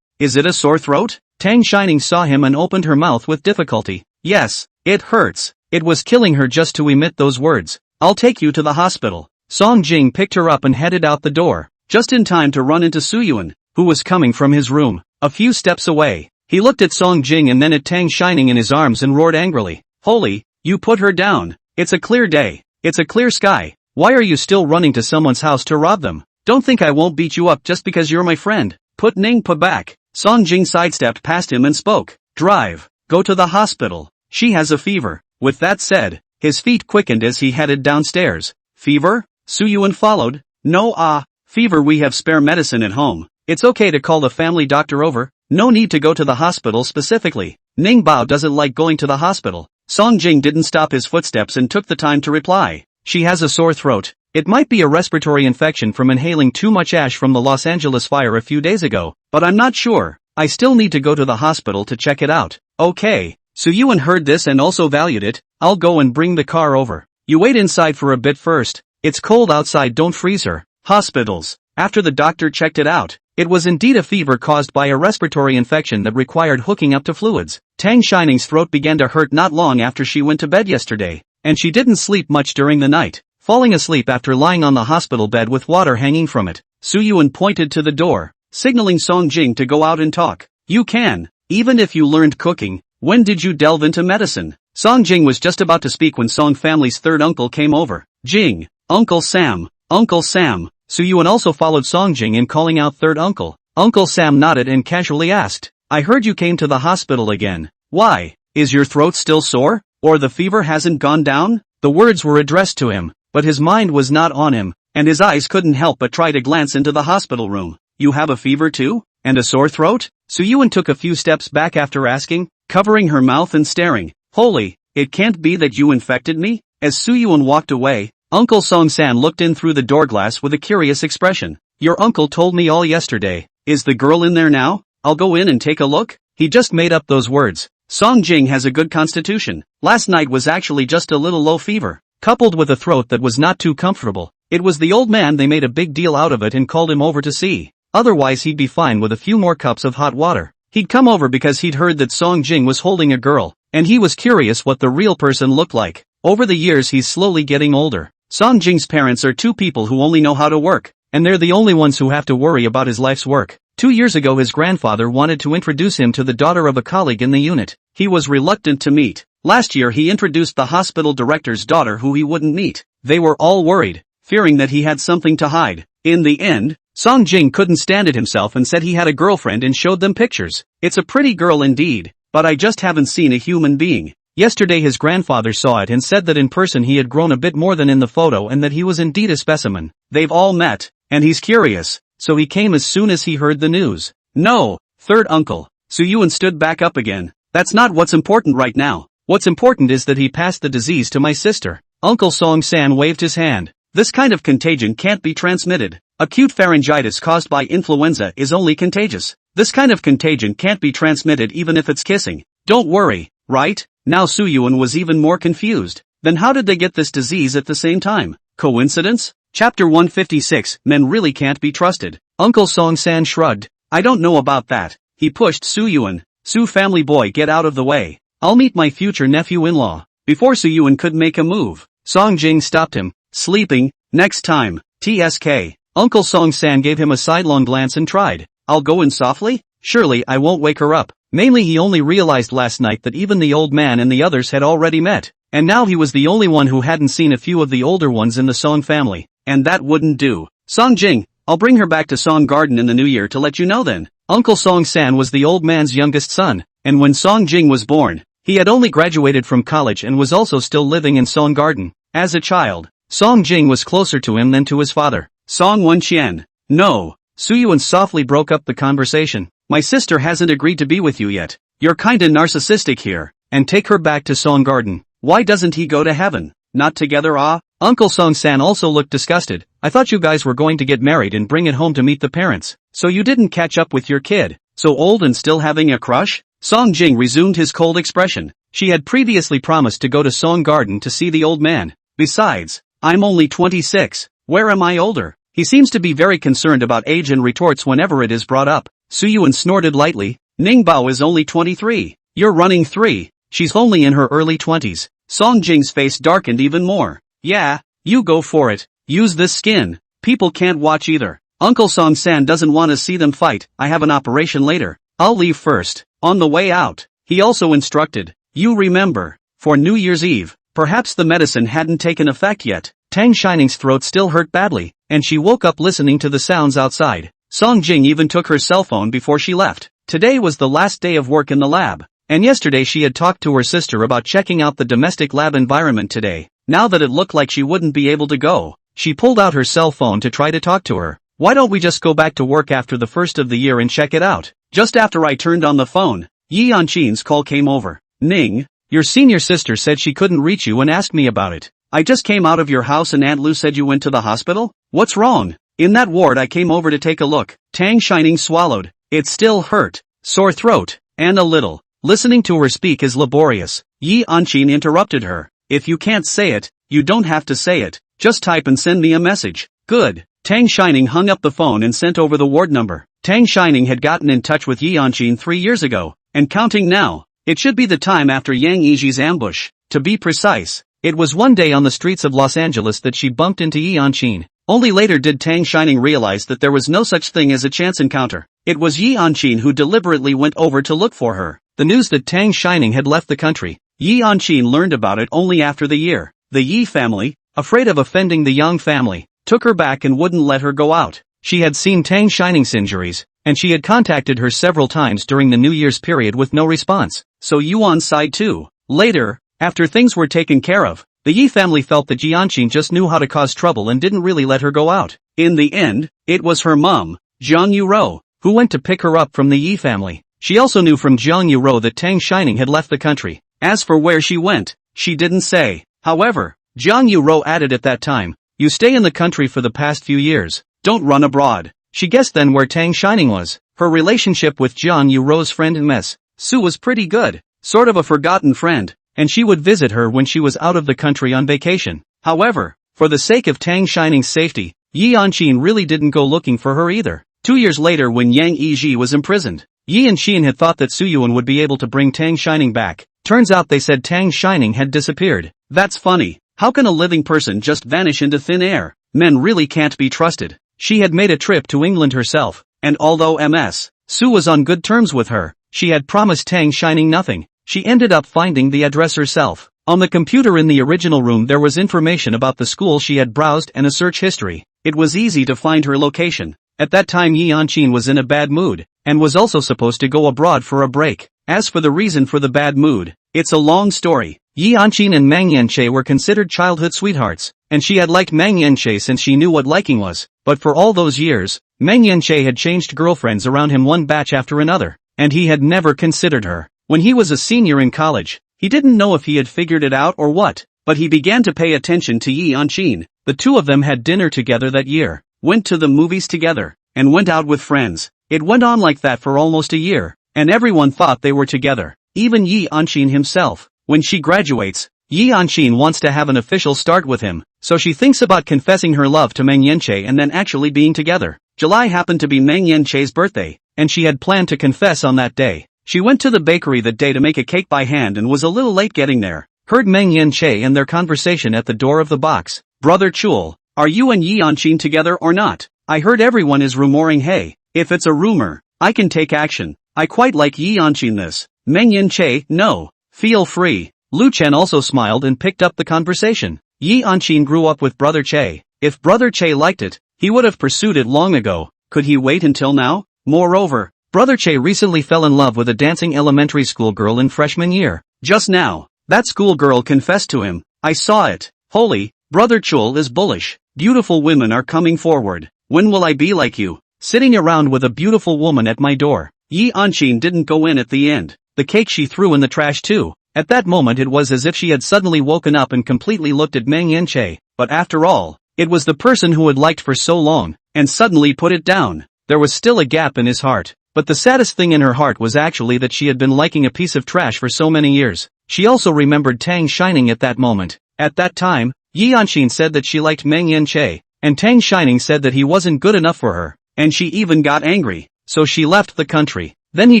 is it a sore throat? Tang Shining saw him and opened her mouth with difficulty. Yes, it hurts. It was killing her just to emit those words. I'll take you to the hospital. Song Jing picked her up and headed out the door, just in time to run into Su Yuan, who was coming from his room. A few steps away, He looked at Song Jing and then at Tang Shining in his arms and roared angrily. Holy, you put her down. It's a clear day. It's a clear sky. Why are you still running to someone's house to rob them? Don't think I won't beat you up just because you're my friend. Put Ningpa back. Song Jing sidestepped past him and spoke. Drive. Go to the hospital. She has a fever. With that said, his feet quickened as he headed downstairs. Fever? Su Yuan followed. No, fever, we have spare medicine at home. It's okay to call the family doctor over. No need to go to the hospital specifically. Ning Bao doesn't like going to the hospital. Song Jing didn't stop his footsteps and took the time to reply. She has a sore throat. It might be a respiratory infection from inhaling too much ash from the Los Angeles fire a few days ago, but I'm not sure. I still need to go to the hospital to check it out. Okay. Su Yuan heard this and also valued it. I'll go and bring the car over. You wait inside for a bit first. It's cold outside, don't freeze her. Hospitals. After the doctor checked it out, it was indeed a fever caused by a respiratory infection that required hooking up to fluids. Tang Shining's throat began to hurt not long after she went to bed yesterday, and she didn't sleep much during the night, falling asleep after lying on the hospital bed with water hanging from it. Su Yuan pointed to the door, signaling Song Jing to go out and talk. You can, even if you learned cooking. When did you delve into medicine? Song Jing was just about to speak when Song family's third uncle came over. Jing, Uncle Sam, Uncle Sam. Su Yuan also followed Song Jing in calling out third uncle. Uncle Sam nodded and casually asked, I heard you came to the hospital again. Why? Is your throat still sore? Or the fever hasn't gone down? The words were addressed to him, but his mind was not on him, and his eyes couldn't help but try to glance into the hospital room. You have a fever too? And a sore throat? Su Yuan took a few steps back after asking, covering her mouth and staring. Holy, it can't be that you infected me? As Su Yuan walked away, Uncle Song San looked in through the door glass with a curious expression. Your uncle told me all yesterday. Is the girl in there now? I'll go in and take a look. He just made up those words. Song Jing has a good constitution. Last night was actually just a little low fever, coupled with a throat that was not too comfortable. It was the old man they made a big deal out of it and called him over to see. Otherwise he'd be fine with a few more cups of hot water. He'd come over because he'd heard that Song Jing was holding a girl, and he was curious what the real person looked like. Over the years he's slowly getting older. Song Jing's parents are two people who only know how to work, and they're the only ones who have to worry about his life's work. 2 years ago his grandfather wanted to introduce him to the daughter of a colleague in the unit. He was reluctant to meet. Last year he introduced the hospital director's daughter who he wouldn't meet. They were all worried, fearing that he had something to hide. In the end, Song Jing couldn't stand it himself and said he had a girlfriend and showed them pictures. It's a pretty girl indeed, but I just haven't seen a human being. Yesterday his grandfather saw it and said that in person he had grown a bit more than in the photo and that he was indeed a specimen. They've all met, and he's curious, so he came as soon as he heard the news. No, third uncle. Su Yuan stood back up again. That's not what's important right now. What's important is that he passed the disease to my sister. Uncle Song San waved his hand. This kind of contagion can't be transmitted. Acute pharyngitis caused by influenza is only contagious. This kind of contagion can't be transmitted even if it's kissing. Don't worry, right? Now Su Yuan was even more confused. Then how did they get this disease at the same time? Coincidence? Chapter 156, Men Really Can't Be Trusted. Uncle Song San shrugged. I don't know about that. He pushed Su Yuan. Su family boy, get out of the way. I'll meet my future nephew-in-law. Before Su Yuan could make a move, Song Jing stopped him. Sleeping? Next time. TSK. Uncle Song San gave him a sidelong glance and tried. I'll go in softly? Surely I won't wake her up. Mainly he only realized last night that even the old man and the others had already met, and now he was the only one who hadn't seen a few of the older ones in the Song family, and that wouldn't do. Song Jing, I'll bring her back to Song Garden in the new year to let you know then. Uncle Song San was the old man's youngest son, and when Song Jing was born, he had only graduated from college and was also still living in Song Garden. As a child, Song Jing was closer to him than to his father. Song Wenqian. No. Su Yuan softly broke up the conversation. My sister hasn't agreed to be with you yet. You're kinda narcissistic here, and take her back to Song Garden. Why doesn't he go to heaven? Not together, ah? Uncle Song San also looked disgusted. I thought you guys were going to get married and bring it home to meet the parents. So you didn't catch up with your kid. So old and still having a crush? Song Jing resumed his cold expression. She had previously promised to go to Song Garden to see the old man. Besides, I'm only 26. Where am I older? He seems to be very concerned about age and retorts whenever it is brought up. Su Yuan snorted lightly. Ning Bao is only 23. You're running 3. She's only in her early 20s. Song Jing's face darkened even more. Yeah, you go for it. Use this skin. People can't watch either. Uncle Song San doesn't want to see them fight. I have an operation later. I'll leave first. On the way out, he also instructed, "You remember, for New Year's Eve." Perhaps the medicine hadn't taken effect yet. Tang Shining's throat still hurt badly, and she woke up listening to the sounds outside. Song Jing even took her cell phone before she left. Today was the last day of work in the lab, and yesterday she had talked to her sister about checking out the domestic lab environment today. Now that it looked like she wouldn't be able to go, she pulled out her cell phone to try to talk to her. "Why don't we just go back to work after the first of the year and check it out?" Just after I turned on the phone, Yi Yanchin's call came over. "Ning, your senior sister said she couldn't reach you and asked me about it. I just came out of your house and Aunt Lu said you went to the hospital? What's wrong?" "In that ward I came over to take a look." Tang Shining swallowed. It still hurt. Sore throat. And a little. Listening to her speak is laborious. Yi Yanchin interrupted her. "If you can't say it, you don't have to say it. Just type and send me a message." "Good." Tang Shining hung up the phone and sent over the ward number. Tang Shining had gotten in touch with Yi Yanchin 3 years ago, and counting now. It should be the time after Yang Yiji's ambush. To be precise, it was one day on the streets of Los Angeles that she bumped into Yi Yanchin. Only later did Tang Shining realize that there was no such thing as a chance encounter. It was Yi Yanchin who deliberately went over to look for her. The news that Tang Shining had left the country, Yi Yanchin learned about it only after the year. The Yi family, afraid of offending the Yang family, took her back and wouldn't let her go out. She had seen Tang Shining's injuries, and she had contacted her several times during the New Year's period with no response. So Yuan sighed too. Later, after things were taken care of, the Yi family felt that Yi Yanchin just knew how to cause trouble and didn't really let her go out. In the end, it was her mom, Jiang Yuro, who went to pick her up from the Yi family. She also knew from Jiang Yuro that Tang Shining had left the country. As for where she went, she didn't say. However, Jiang Yuro added at that time, "You stay in the country for the past few years. Don't run abroad." She guessed then where Tang Shining was. Her relationship with Jiang Yuro's friend Ms. Su was pretty good, sort of a forgotten friend, and she would visit her when she was out of the country on vacation. However, for the sake of Tang Shining's safety, Yi Yanchin really didn't go looking for her either. 2 years later when Yang Yiji was imprisoned, Yi Yanchin had thought that Su Yuan would be able to bring Tang Shining back. Turns out they said Tang Shining had disappeared. That's funny. How can a living person just vanish into thin air? Men really can't be trusted. She had made a trip to England herself, and although Ms. Su was on good terms with her, she had promised Tang Shining nothing. She ended up finding the address herself. On the computer in the original room there was information about the school she had browsed and a search history. It was easy to find her location. At that time Yi Yanchin was in a bad mood, and was also supposed to go abroad for a break. As for the reason for the bad mood, it's a long story. Yi Yanchin and Mang Yanche were considered childhood sweethearts, and she had liked Mang Yanche since she knew what liking was. But for all those years, Mang Yanche had changed girlfriends around him one batch after another, and he had never considered her. When he was a senior in college, he didn't know if he had figured it out or what, but he began to pay attention to Yi Yanchin. The two of them had dinner together that year, went to the movies together, and went out with friends. It went on like that for almost a year, and everyone thought they were together, even Yi Yanchin himself. When she graduates, Yi Yanchin wants to have an official start with him, so she thinks about confessing her love to Mang Yanche and then actually being together. July happened to be Mang Yanche's birthday, and she had planned to confess on that day. She went to the bakery that day to make a cake by hand and was a little late getting there. Heard Mang Yanche and their conversation at the door of the box. "Brother Chul, are you and Yi Yanchin together or not? I heard everyone is rumoring. Hey, if it's a rumor, I can take action. I quite like Yi Yanchin this." Mang Yanche, "No. Feel free." Lu Chen also smiled and picked up the conversation. Yi Yanchin grew up with Brother Che. If Brother Che liked it, he would have pursued it long ago. Could he wait until now? Moreover, Brother Che recently fell in love with a dancing elementary school girl in freshman year. Just now, that school girl confessed to him. I saw it. Holy, Brother Chul is bullish. Beautiful women are coming forward. When will I be like you? Sitting around with a beautiful woman at my door. Yi Yanchin didn't go in at the end. The cake she threw in the trash too. At that moment it was as if she had suddenly woken up and completely looked at Mang Yanche. But after all, it was the person who had liked for so long, and suddenly put it down. There was still a gap in his heart. But the saddest thing in her heart was actually that she had been liking a piece of trash for so many years. She also remembered Tang Shining at that moment. At that time, Yi Yanchin said that she liked Mang Yanche, and Tang Shining said that he wasn't good enough for her, and she even got angry. So she left the country. Then he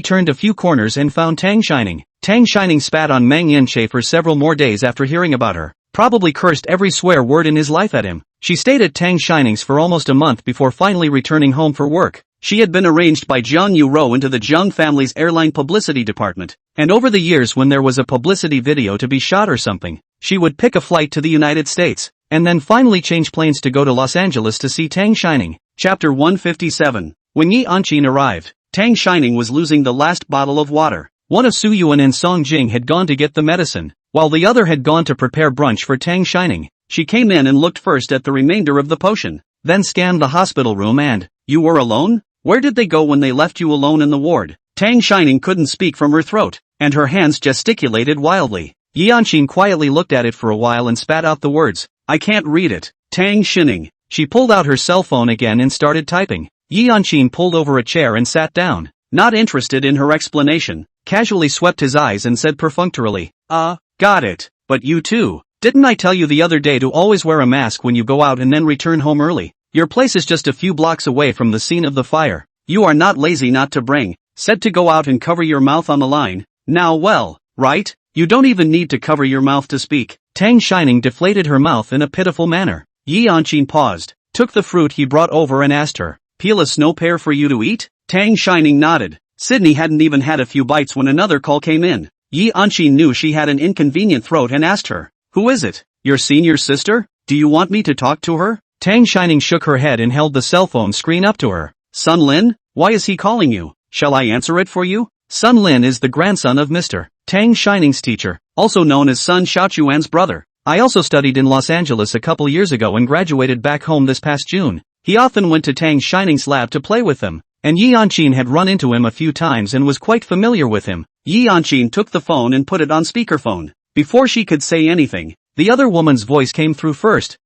turned a few corners and found Tang Shining. Tang Shining spat on Mang Yanche for several more days after hearing about her. Probably cursed every swear word in his life at him. She stayed at Tang Shining's for almost a month before finally returning home for work. She had been arranged by Jiang Yuro into the Jiang family's airline publicity department, and over the years when there was a publicity video to be shot or something, she would pick a flight to the United States, and then finally change planes to go to Los Angeles to see Tang Shining. Chapter 157. When Yi Anqin arrived, Tang Shining was losing the last bottle of water. One of Su Yuan and Song Jing had gone to get the medicine, while the other had gone to prepare brunch for Tang Shining. She came in and looked first at the remainder of the potion, then scanned the hospital room and, "You were alone? Where did they go when they left you alone in the ward?" Tang Shining couldn't speak from her throat, and her hands gesticulated wildly. Yi Anqin quietly looked at it for a while and spat out the words, "I can't read it." Tang Shining. She pulled out her cell phone again and started typing. Yi Anqin pulled over a chair and sat down, not interested in her explanation, casually swept his eyes and said perfunctorily, got it. But you too. Didn't I tell you the other day to always wear a mask when you go out and then return home early? Your place is just a few blocks away from the scene of the fire. You are not lazy not to bring, said to go out and cover your mouth on the line. Now well, right? You don't even need to cover your mouth to speak. Tang Shining deflated her mouth in a pitiful manner. Yi Anqin paused, took the fruit he brought over and asked her, "Peel a snow pear for you to eat?" Tang Shining nodded. Sydney hadn't even had a few bites when another call came in. Yi Anqin knew she had an inconvenient throat and asked her, "Who is it? Your senior sister? Do you want me to talk to her?" Tang Shining shook her head and held the cell phone screen up to her. "Sun Lin? Why is he calling you? Shall I answer it for you?" Sun Lin is the grandson of Mr. Tang Shining's teacher, also known as Sun Xiaochuan's brother. I also studied in Los Angeles a couple years ago and graduated back home this past June. He often went to Tang Shining's lab to play with them, and Yi Anqin had run into him a few times and was quite familiar with him. Yi Anqin took the phone and put it on speakerphone. Before she could say anything, the other woman's voice came through first.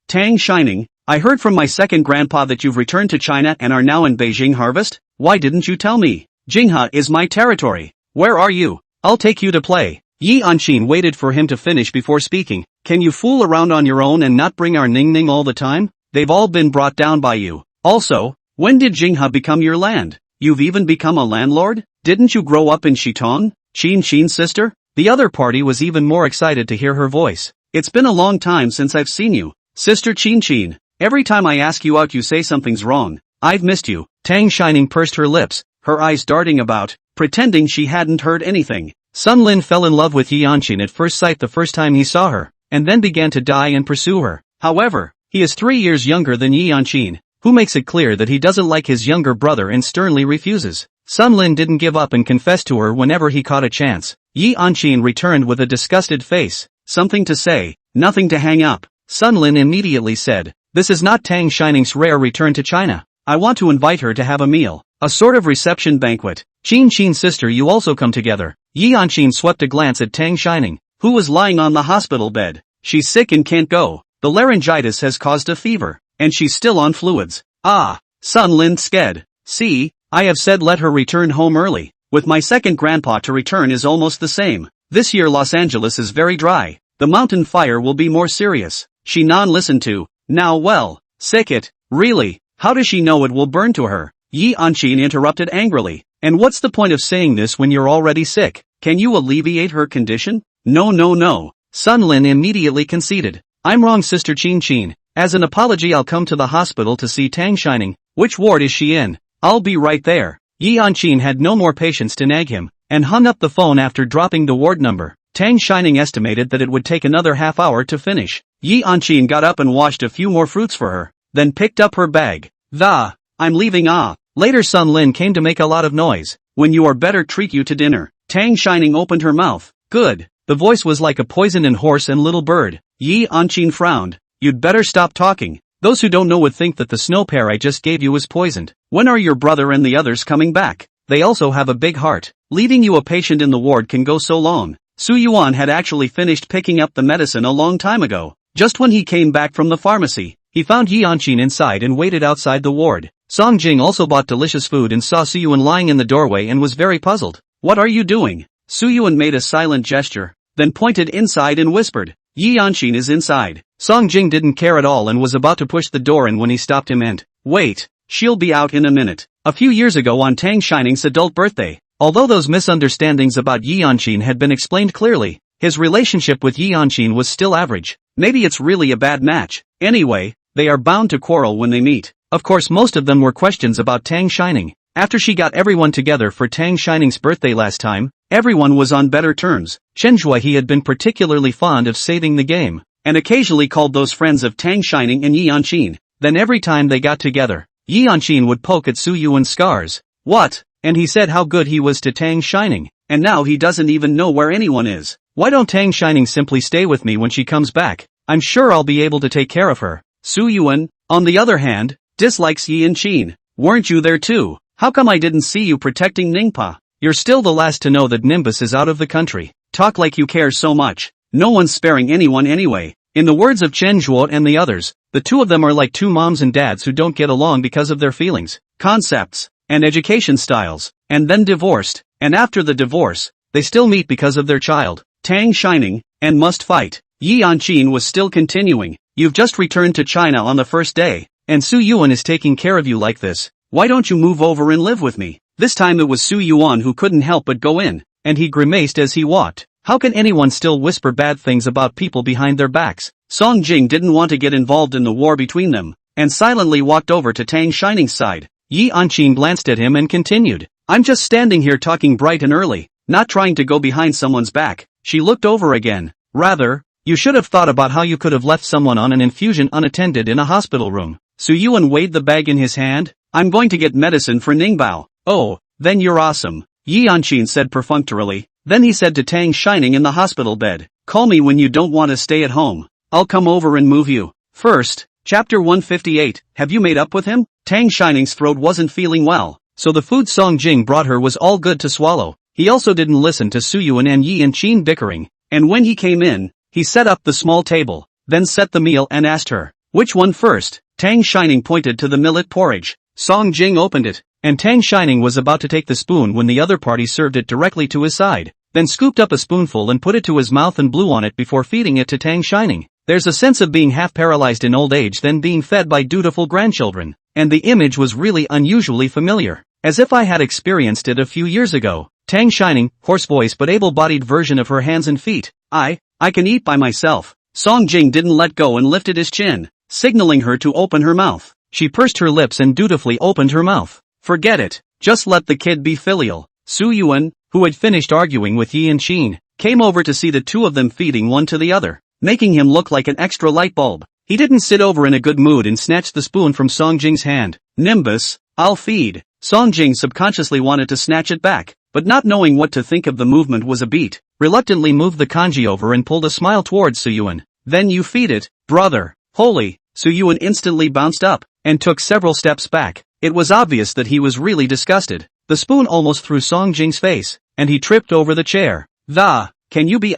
Tang Shining, I heard from my second grandpa that you've returned to China and are now in Beijing Harvest? Why didn't you tell me? Jinghe is my territory. Where are you? I'll take you to play. Yi Anqin waited for him to finish before speaking. Can you fool around on your own and not bring our Ning Ning all the time? They've all been brought down by you. Also, when did Jinghe become your land? You've even become a landlord? Didn't you grow up in Shitong? Qin's sister? The other party was even more excited to hear her voice. It's been a long time since I've seen you. Sister Qin. Every time I ask you out you say something's wrong. I've missed you. Tang Shining pursed her lips, her eyes darting about, pretending she hadn't heard anything. Sun Lin fell in love with Yi Anqin at first sight the first time he saw her, and then began to die and pursue her. However, he is 3 years younger than Yi Anqin, who makes it clear that he doesn't like his younger brother and sternly refuses. Sun Lin didn't give up and confessed to her whenever he caught a chance. Yi Anqin returned with a disgusted face. Something to say, nothing to hang up. Sun Lin immediately said, "This is not Tang Shining's rare return to China. I want to invite her to have a meal, a sort of reception banquet. Qin's sister, you also come together." Yi Anqin swept a glance at Tang Shining, who was lying on the hospital bed. She's sick and can't go. The laryngitis has caused a fever, and she's still on fluids. Sun Lin sked. "See, I have said let her return home early. With my second grandpa to return is almost the same. This year Los Angeles is very dry. The mountain fire will be more serious." She non-listened to. Now well, sick it, really, how does she know it will burn to her? Yi Anqin interrupted angrily. And what's the point of saying this when you're already sick? Can you alleviate her condition? No. Sun Lin immediately conceded. I'm wrong, Sister Qin. As an apology I'll come to the hospital to see Tang Shining. Which ward is she in? I'll be right there. Yi Anqin had no more patience to nag him, and hung up the phone after dropping the ward number. Tang Shining estimated that it would take another half hour to finish. Yi Anqin got up and washed a few more fruits for her, then picked up her bag. I'm leaving. Later Sun Lin came to make a lot of noise. When you are better, treat you to dinner. Tang Shining opened her mouth. Good. The voice was like a poisoned horse and little bird. Yi Anqin frowned. You'd better stop talking. Those who don't know would think that the snow pear I just gave you is poisoned. When are your brother and the others coming back? They also have a big heart. Leaving you a patient in the ward can go so long. Su Yuan had actually finished picking up the medicine a long time ago. Just when he came back from the pharmacy, he found Yi Anqin inside and waited outside the ward. Song Jing also bought delicious food and saw Su Yuan lying in the doorway and was very puzzled. What are you doing? Su Yuan made a silent gesture, then pointed inside and whispered, Yi Anqin is inside. Song Jing didn't care at all and was about to push the door in when he stopped him and, wait, she'll be out in a minute. A few years ago on Tang Shining's adult birthday, although those misunderstandings about Yi Anqin had been explained clearly, his relationship with Yi Anqin was still average. Maybe it's really a bad match. Anyway, they are bound to quarrel when they meet. Of course most of them were questions about Tang Shining. After she got everyone together for Tang Shining's birthday last time, everyone was on better terms. Chenhua he had been particularly fond of saving the game, and occasionally called those friends of Tang Shining and Yi Yanqin. Then every time they got together, Yi Yanqin would poke at Su Yuan's scars. What? And he said how good he was to Tang Shining, and now he doesn't even know where anyone is. Why don't Tang Shining simply stay with me when she comes back? I'm sure I'll be able to take care of her. Su Yuan, on the other hand, dislikes Yi Yanqin. Weren't you there too? How come I didn't see you protecting Ningpa? You're still the last to know that Nimbus is out of the country. Talk like you care so much. No one's sparing anyone anyway. In the words of Chen Zhuo and the others, the two of them are like two moms and dads who don't get along because of their feelings, concepts, and education styles, and then divorced, and after the divorce, they still meet because of their child, Tang Shining, and must fight. Yi Yanqin was still continuing. You've just returned to China on the first day, and Su Yuan is taking care of you like this. Why don't you move over and live with me? This time it was Su Yuan who couldn't help but go in, and he grimaced as he walked. How can anyone still whisper bad things about people behind their backs? Song Jing didn't want to get involved in the war between them, and silently walked over to Tang Shining's side. Yi Yanqin glanced at him and continued, I'm just standing here talking bright and early, not trying to go behind someone's back. She looked over again. Rather, you should have thought about how you could have left someone on an infusion unattended in a hospital room. Su Yuan weighed the bag in his hand. I'm going to get medicine for Ningbao. Oh, then you're awesome, Yi Yanqin said perfunctorily. Then he said to Tang Shining in the hospital bed, call me when you don't want to stay at home. I'll come over and move you. First, chapter 158, have you made up with him? Tang Shining's throat wasn't feeling well, so the food Song Jing brought her was all good to swallow. He also didn't listen to Su Yuan and Yi Yanqin bickering, and when he came in, he set up the small table, then set the meal and asked her, which one first? Tang Shining pointed to the millet porridge. Song Jing opened it, and Tang Shining was about to take the spoon when the other party served it directly to his side, then scooped up a spoonful and put it to his mouth and blew on it before feeding it to Tang Shining. There's a sense of being half paralyzed in old age then being fed by dutiful grandchildren, and the image was really unusually familiar, as if I had experienced it a few years ago. Tang Shining, hoarse voice but able-bodied version of her hands and feet. I can eat by myself. Song Jing didn't let go and lifted his chin, signaling her to open her mouth. She pursed her lips and dutifully opened her mouth. Forget it, just let the kid be filial. Su Yuan, who had finished arguing with Yi Yanqin, came over to see the two of them feeding one to the other, making him look like an extra light bulb. He didn't sit over in a good mood and snatched the spoon from Song Jing's hand. Nimbus, I'll feed. Song Jing subconsciously wanted to snatch it back, but not knowing what to think of the movement was a beat, reluctantly moved the kanji over and pulled a smile towards Su Yuan. Then you feed it, brother. Holy. Su Yuan instantly bounced up, and took several steps back. It was obvious that he was really disgusted. The spoon almost threw Song Jing's face, and he tripped over the chair. Can you be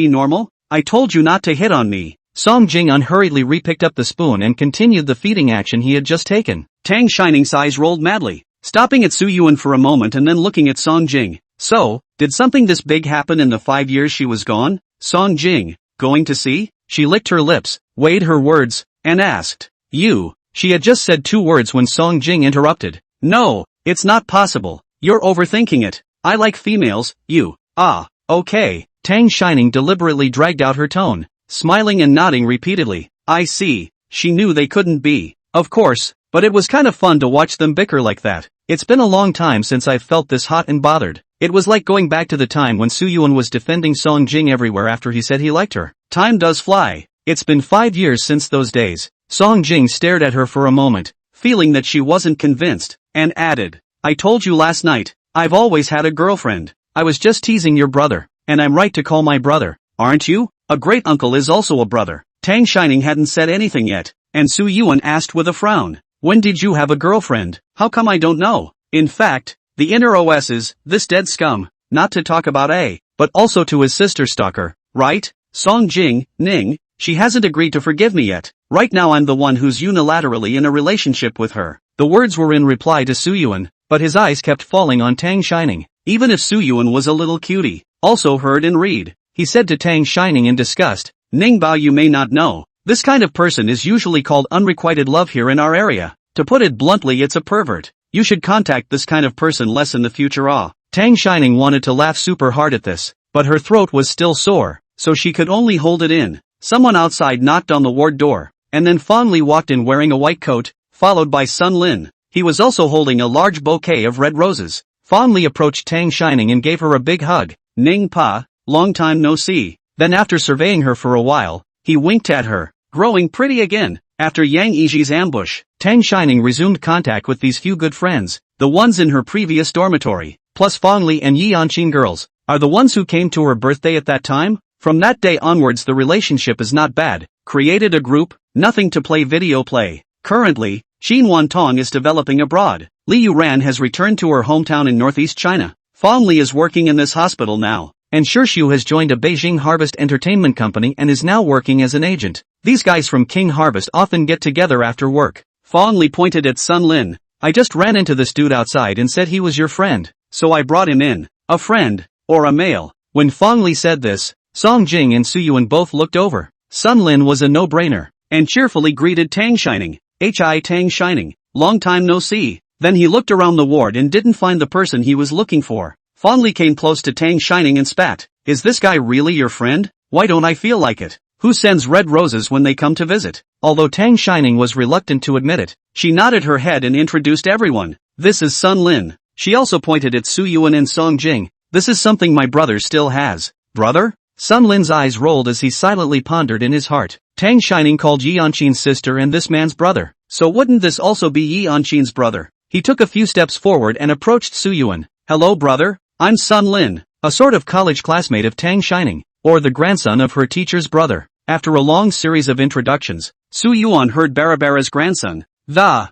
normal? I told you not to hit on me. Song Jing unhurriedly re-picked up the spoon and continued the feeding action he had just taken. Tang Shining's eyes rolled madly, stopping at Su Yuan for a moment and then looking at Song Jing. So, did something this big happen in the 5 years she was gone? Song Jing, going to see? She licked her lips, weighed her words, and asked, you. She had just said 2 words when Song Jing interrupted. No, it's not possible. You're overthinking it. I like females, you. Okay. Tang Shining deliberately dragged out her tone, smiling and nodding repeatedly. I see. She knew they couldn't be. Of course, but it was kind of fun to watch them bicker like that. It's been a long time since I've felt this hot and bothered. It was like going back to the time when Su Yuan was defending Song Jing everywhere after he said he liked her. Time does fly. It's been 5 years since those days. Song Jing stared at her for a moment, feeling that she wasn't convinced, and added, I told you last night, I've always had a girlfriend. I was just teasing your brother, and I'm right to call my brother, aren't you? A great uncle is also a brother. Tang Shining hadn't said anything yet, and Su Yuan asked with a frown, when did you have a girlfriend? How come I don't know? In fact, the inner OS is, this dead scum, not to talk about but also to his sister stalker, right? Song Jing, Ning, she hasn't agreed to forgive me yet. Right now I'm the one who's unilaterally in a relationship with her. The words were in reply to Su Yuan, but his eyes kept falling on Tang Shining. Even if Su Yuan was a little cutie, also heard and read, he said to Tang Shining in disgust, Ningbao, you may not know, this kind of person is usually called unrequited love here in our area. To put it bluntly, it's a pervert. You should contact this kind of person less in the future. Tang Shining wanted to laugh super hard at this, but her throat was still sore, so she could only hold it in. Someone outside knocked on the ward door, and then fondly walked in wearing a white coat, followed by Sun Lin. He was also holding a large bouquet of red roses. Fondly approached Tang Shining and gave her a big hug. Ning Pa, long time no see. Then after surveying her for a while, he winked at her, growing pretty again. After Yang Yiji's ambush, Tang Shining resumed contact with these few good friends, the ones in her previous dormitory, plus Fong Li and Yi Anqin girls, are the ones who came to her birthday at that time. From that day onwards the relationship is not bad. Created a group, nothing to play video play. Currently, Xin Wantong is developing abroad. Liu Ran has returned to her hometown in northeast China. Fong Li is working in this hospital now, and Shirshu has joined a Beijing Harvest Entertainment Company and is now working as an agent. These guys from King Harvest often get together after work. Fong Li pointed at Sun Lin. I just ran into this dude outside and said he was your friend, so I brought him in. A friend, or a male. When Fong Li said this, Song Jing and Su Yuan both looked over. Sun Lin was a no-brainer, and cheerfully greeted Tang Shining. Hi Tang Shining, long time no see. Then he looked around the ward and didn't find the person he was looking for. Fong Li came close to Tang Shining and spat. Is this guy really your friend? Why don't I feel like it? Who sends red roses when they come to visit? Although Tang Shining was reluctant to admit it, she nodded her head and introduced everyone. This is Sun Lin. She also pointed at Su Yuan and Song Jing. This is something my brother still has. Brother? Sun Lin's eyes rolled as he silently pondered in his heart. Tang Shining called Yi Anqin's sister and this man's brother. So wouldn't this also be Yi Anqin's brother? He took a few steps forward and approached Su Yuan. Hello brother, I'm Sun Lin, a sort of college classmate of Tang Shining, or the grandson of her teacher's brother. After a long series of introductions, Su Yuan heard Barabara's grandson. The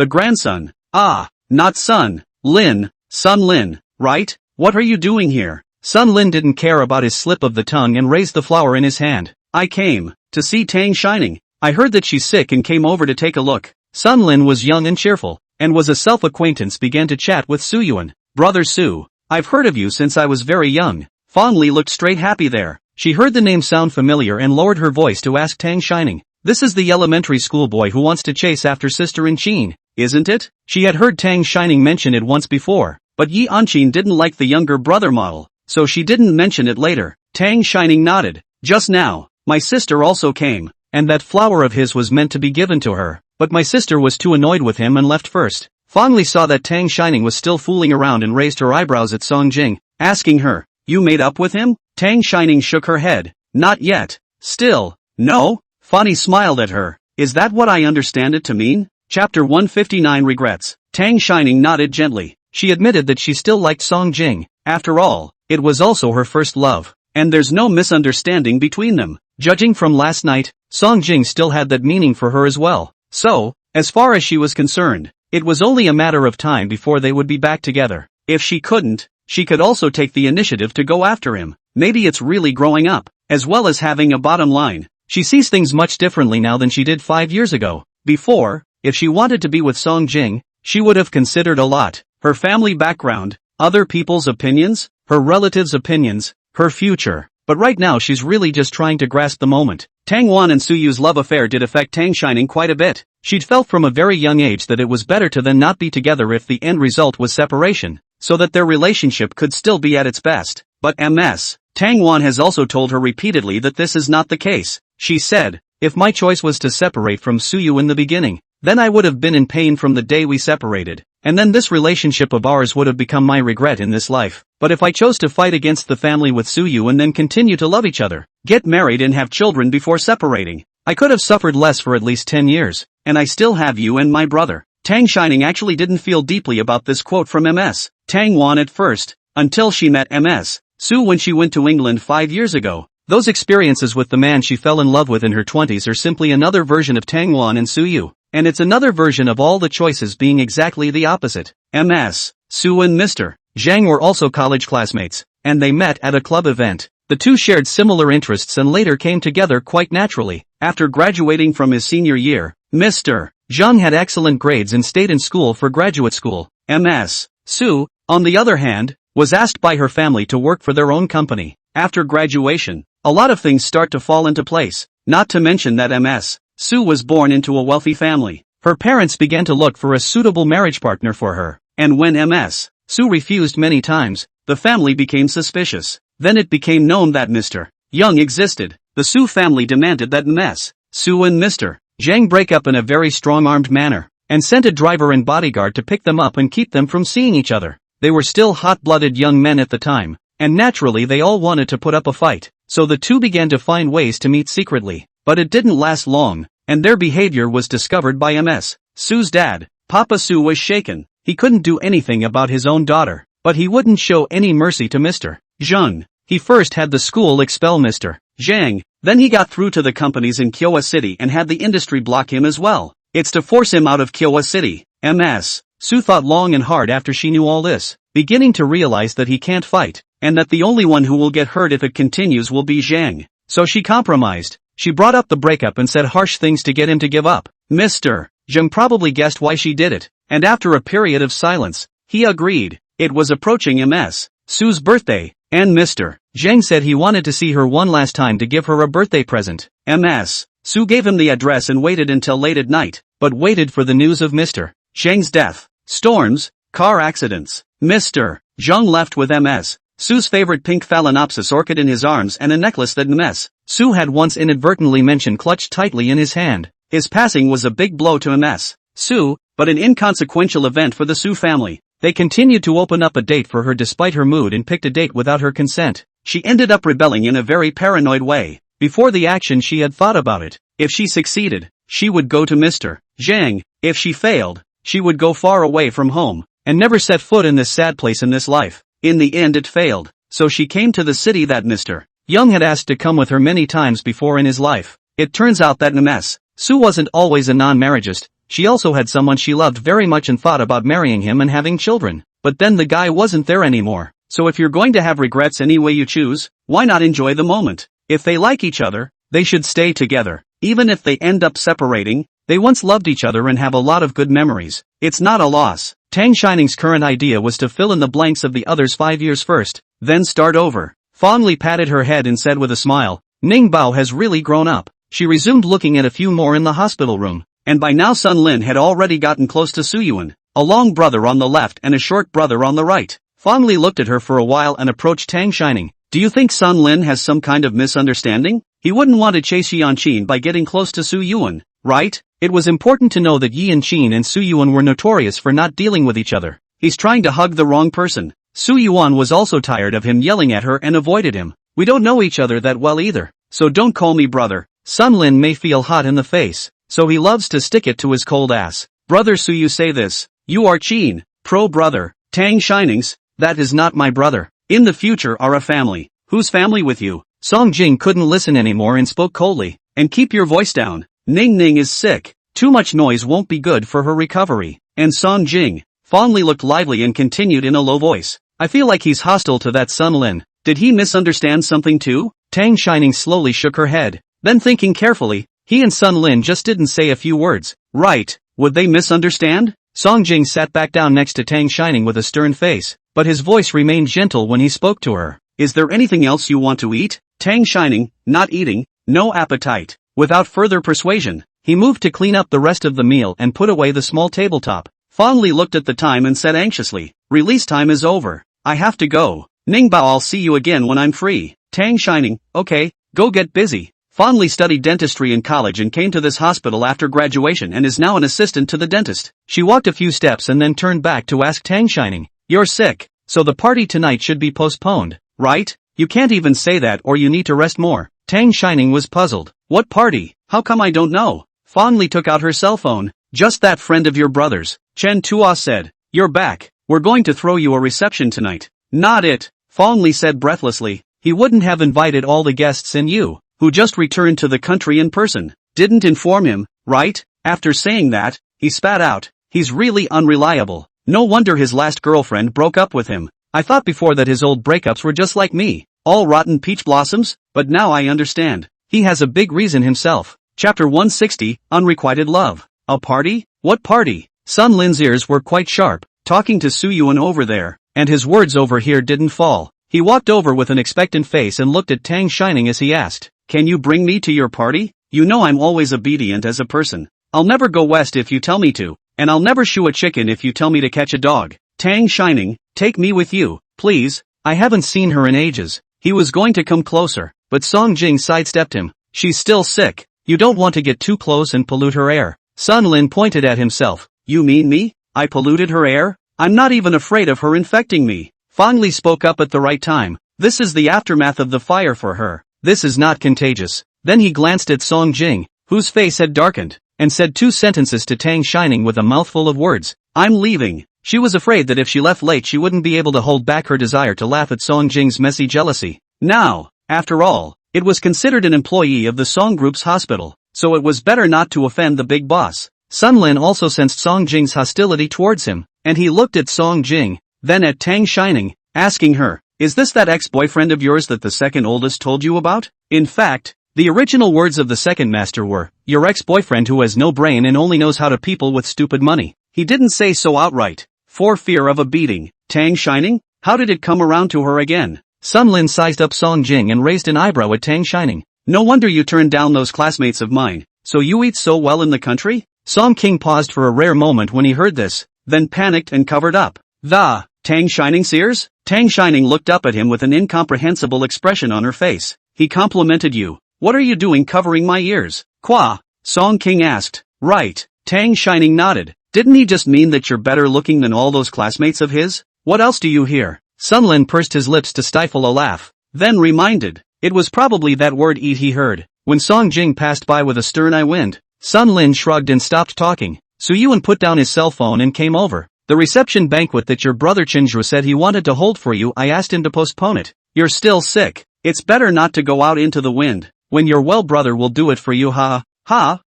grandson. Not Sun Lin, Sun Lin, right? What are you doing here? Sun Lin didn't care about his slip of the tongue and raised the flower in his hand. I came to see Tang Shining. I heard that she's sick and came over to take a look. Sun Lin was young and cheerful, and was a self-acquaintance began to chat with Su Yuan. Brother Su, I've heard of you since I was very young. Fong Li looked straight happy there. She heard the name sound familiar and lowered her voice to ask Tang Shining. This is the elementary school boy who wants to chase after Sister In Qin, isn't it? She had heard Tang Shining mention it once before, but Yi Anqin didn't like the younger brother model, so she didn't mention it later. Tang Shining nodded. Just now, my sister also came, and that flower of his was meant to be given to her, but my sister was too annoyed with him and left first. Fong Li saw that Tang Shining was still fooling around and raised her eyebrows at Song Jing, asking her, you made up with him? Tang Shining shook her head. Not yet. Still, no? Fanny smiled at her. Is that what I understand it to mean? Chapter 159 Regrets. Tang Shining nodded gently. She admitted that she still liked Song Jing. After all, it was also her first love, and there's no misunderstanding between them. Judging from last night, Song Jing still had that meaning for her as well. So, as far as she was concerned, it was only a matter of time before they would be back together. If she couldn't, she could also take the initiative to go after him. Maybe it's really growing up, as well as having a bottom line. She sees things much differently now than she did 5 years ago. Before, if she wanted to be with Song Jing, she would have considered a lot. Her family background, other people's opinions, her relatives' opinions, her future. But right now she's really just trying to grasp the moment. Tang Wan and Su Yu's love affair did affect Tang Shining quite a bit. She'd felt from a very young age that it was better to then not be together if the end result was separation, so that their relationship could still be at its best. But Ms. Tang Wan has also told her repeatedly that this is not the case. She said, if my choice was to separate from Su Yu in the beginning, then I would have been in pain from the day we separated, and then this relationship of ours would have become my regret in this life. But if I chose to fight against the family with Su Yu and then continue to love each other, get married and have children before separating, I could have suffered less for at least 10 years, and I still have you and my brother. Tang Shining actually didn't feel deeply about this quote from Ms. Tang Wan at first, until she met Ms. Su when she went to England 5 years ago. Those experiences with the man she fell in love with in her 20s are simply another version of Tang Wan and Su Yu, and it's another version of all the choices being exactly the opposite. Ms. Su and Mr. Zhang were also college classmates, and they met at a club event. The two shared similar interests and later came together quite naturally. After graduating from his senior year, Mr. Zhang had excellent grades and stayed in school for graduate school. Ms. Su, on the other hand, was asked by her family to work for their own company. After graduation, a lot of things start to fall into place, not to mention that Ms. Su was born into a wealthy family. Her parents began to look for a suitable marriage partner for her, and when Ms. Su refused many times, the family became suspicious. Then it became known that Mr. Young existed. The Su family demanded that Ms. Su and Mr. Zhang break up in a very strong-armed manner, and sent a driver and bodyguard to pick them up and keep them from seeing each other. They were still hot-blooded young men at the time, and naturally they all wanted to put up a fight, so the two began to find ways to meet secretly. But it didn't last long, and their behavior was discovered by Ms. Su's dad. Papa Su was shaken. He couldn't do anything about his own daughter, but he wouldn't show any mercy to Mr. Zhang. He first had the school expel Mr. Zhang, then he got through to the companies in Kyowa City and had the industry block him as well. It's to force him out of Kyowa City. Ms. Su thought long and hard after she knew all this, beginning to realize that he can't fight, and that the only one who will get hurt if it continues will be Zhang. So she compromised. She brought up the breakup and said harsh things to get him to give up. Mr. Zhang probably guessed why she did it, and after a period of silence, he agreed. It was approaching Ms. Su's birthday, and Mr. Zhang said he wanted to see her one last time to give her a birthday present. Ms. Su gave him the address and waited until late at night, but waited for the news of Mr. Zhang's death. Storms, car accidents. Mr. Zhang left with Ms. Su's favorite pink phalaenopsis orchid in his arms and a necklace that Ms. Su had once inadvertently mentioned clutched tightly in his hand. His passing was a big blow to Ms. Su, but an inconsequential event for the Su family. They continued to open up a date for her despite her mood and picked a date without her consent. She ended up rebelling in a very paranoid way. Before the action she had thought about it. If she succeeded, she would go to Mr. Zhang. If she failed, she would go far away from home, and never set foot in this sad place in this life. In the end it failed, so she came to the city that Mr. Young had asked to come with her many times before in his life. It turns out that Ms. Su wasn't always a non-marriageist. She also had someone she loved very much and thought about marrying him and having children. But then the guy wasn't there anymore. So if you're going to have regrets any way you choose, why not enjoy the moment? If they like each other, they should stay together. Even if they end up separating, they once loved each other and have a lot of good memories. It's not a loss. Tang Shining's current idea was to fill in the blanks of the other's 5 years first, then start over. Fondly patted her head and said with a smile, Ning Bao has really grown up. She resumed looking at a few more in the hospital room, and by now Sun Lin had already gotten close to Suyuan, a long brother on the left and a short brother on the right. Fondly looked at her for a while and approached Tang Shining. Do you think Sun Lin has some kind of misunderstanding? He wouldn't want to chase Yanqin by getting close to Su Yuan, right? It was important to know that Yanqin and Su Yuan were notorious for not dealing with each other. He's trying to hug the wrong person. Su Yuan was also tired of him yelling at her and avoided him. We don't know each other that well either, so don't call me brother. Sun Lin may feel hot in the face, so he loves to stick it to his cold ass. Brother Su, you say this. You are Qin, pro-brother. Tang Shinings, that is not my brother. In the future are a family. Whose family with you? Song Jing couldn't listen anymore and spoke coldly. And keep your voice down. Ning Ning is sick. Too much noise won't be good for her recovery. And Song Jing fondly looked lively and continued in a low voice. I feel like he's hostile to that Sun Lin. Did he misunderstand something too? Tang Shining slowly shook her head. Then thinking carefully, he and Sun Lin just didn't say a few words. Right, would they misunderstand? Song Jing sat back down next to Tang Shining with a stern face, but his voice remained gentle when he spoke to her. Is there anything else you want to eat? Tang Shining, not eating, no appetite. Without further persuasion, he moved to clean up the rest of the meal and put away the small tabletop. Fondly looked at the time and said anxiously, release time is over. I have to go. Ning Bao, I'll see you again when I'm free. Tang Shining, okay, go get busy. Fondly studied dentistry in college and came to this hospital after graduation and is now an assistant to the dentist. She walked a few steps and then turned back to ask Tang Shining, you're sick, so the party tonight should be postponed, right? You can't even say that or you need to rest more. Tang Shining was puzzled. What party? How come I don't know? Fondly took out her cell phone. Just that friend of your brother's. Chen Tua said, you're back. We're going to throw you a reception tonight. Not it, Fondly said breathlessly. He wouldn't have invited all the guests and you, who just returned to the country in person, didn't inform him, right? After saying that, he spat out. He's really unreliable. No wonder his last girlfriend broke up with him. I thought before that his old breakups were just like me, all rotten peach blossoms, but now I understand. He has a big reason himself. Chapter 160, Unrequited Love. A party? What party? Sun Lin's ears were quite sharp, talking to Su Yuan over there, and his words over here didn't fall. He walked over with an expectant face and looked at Tang Shining as he asked, can you bring me to your party? You know I'm always obedient as a person. I'll never go west if you tell me to, and I'll never shoe a chicken if you tell me to catch a dog. Tang Shining, take me with you, please. I haven't seen her in ages. He was going to come closer, but Song Jing sidestepped him. She's still sick. You don't want to get too close and pollute her air. Sun Lin pointed at himself. You mean me? I polluted her air? I'm not even afraid of her infecting me. Fang Li spoke up at the right time. This is the aftermath of the fire for her. This is not contagious. Then he glanced at Song Jing, whose face had darkened, and said 2 sentences to Tang Shining with a mouthful of words. I'm leaving. She was afraid that if she left late she wouldn't be able to hold back her desire to laugh at Song Jing's messy jealousy. Now, after all, it was considered an employee of the Song Group's hospital, so it was better not to offend the big boss. Sun Lin also sensed Song Jing's hostility towards him, and he looked at Song Jing, then at Tang Shining, asking her, is this that ex-boyfriend of yours that the second oldest told you about? In fact, the original words of the second master were, your ex-boyfriend who has no brain and only knows how to people with stupid money. He didn't say so outright, for fear of a beating. Tang Shining? How did it come around to her again? Sun Lin sized up Song Jing and raised an eyebrow at Tang Shining. No wonder you turned down those classmates of mine. So you eat so well in the country? Song King paused for a rare moment when he heard this, then panicked and covered up. The Tang Shining seers? Tang Shining looked up at him with an incomprehensible expression on her face. He complimented you. What are you doing covering my ears? Qua? Song King asked. Right. Tang Shining nodded. Didn't he just mean that you're better looking than all those classmates of his? What else do you hear? Sun Lin pursed his lips to stifle a laugh, then reminded. It was probably that word eat he heard. When Song Jing passed by with a stern eye wind, Sun Lin shrugged and stopped talking. Su Yuan put down his cell phone and came over. The reception banquet that your brother Chinjua said he wanted to hold for you, I asked him to postpone it. You're still sick. It's better not to go out into the wind. When your well brother will do it for you, ha.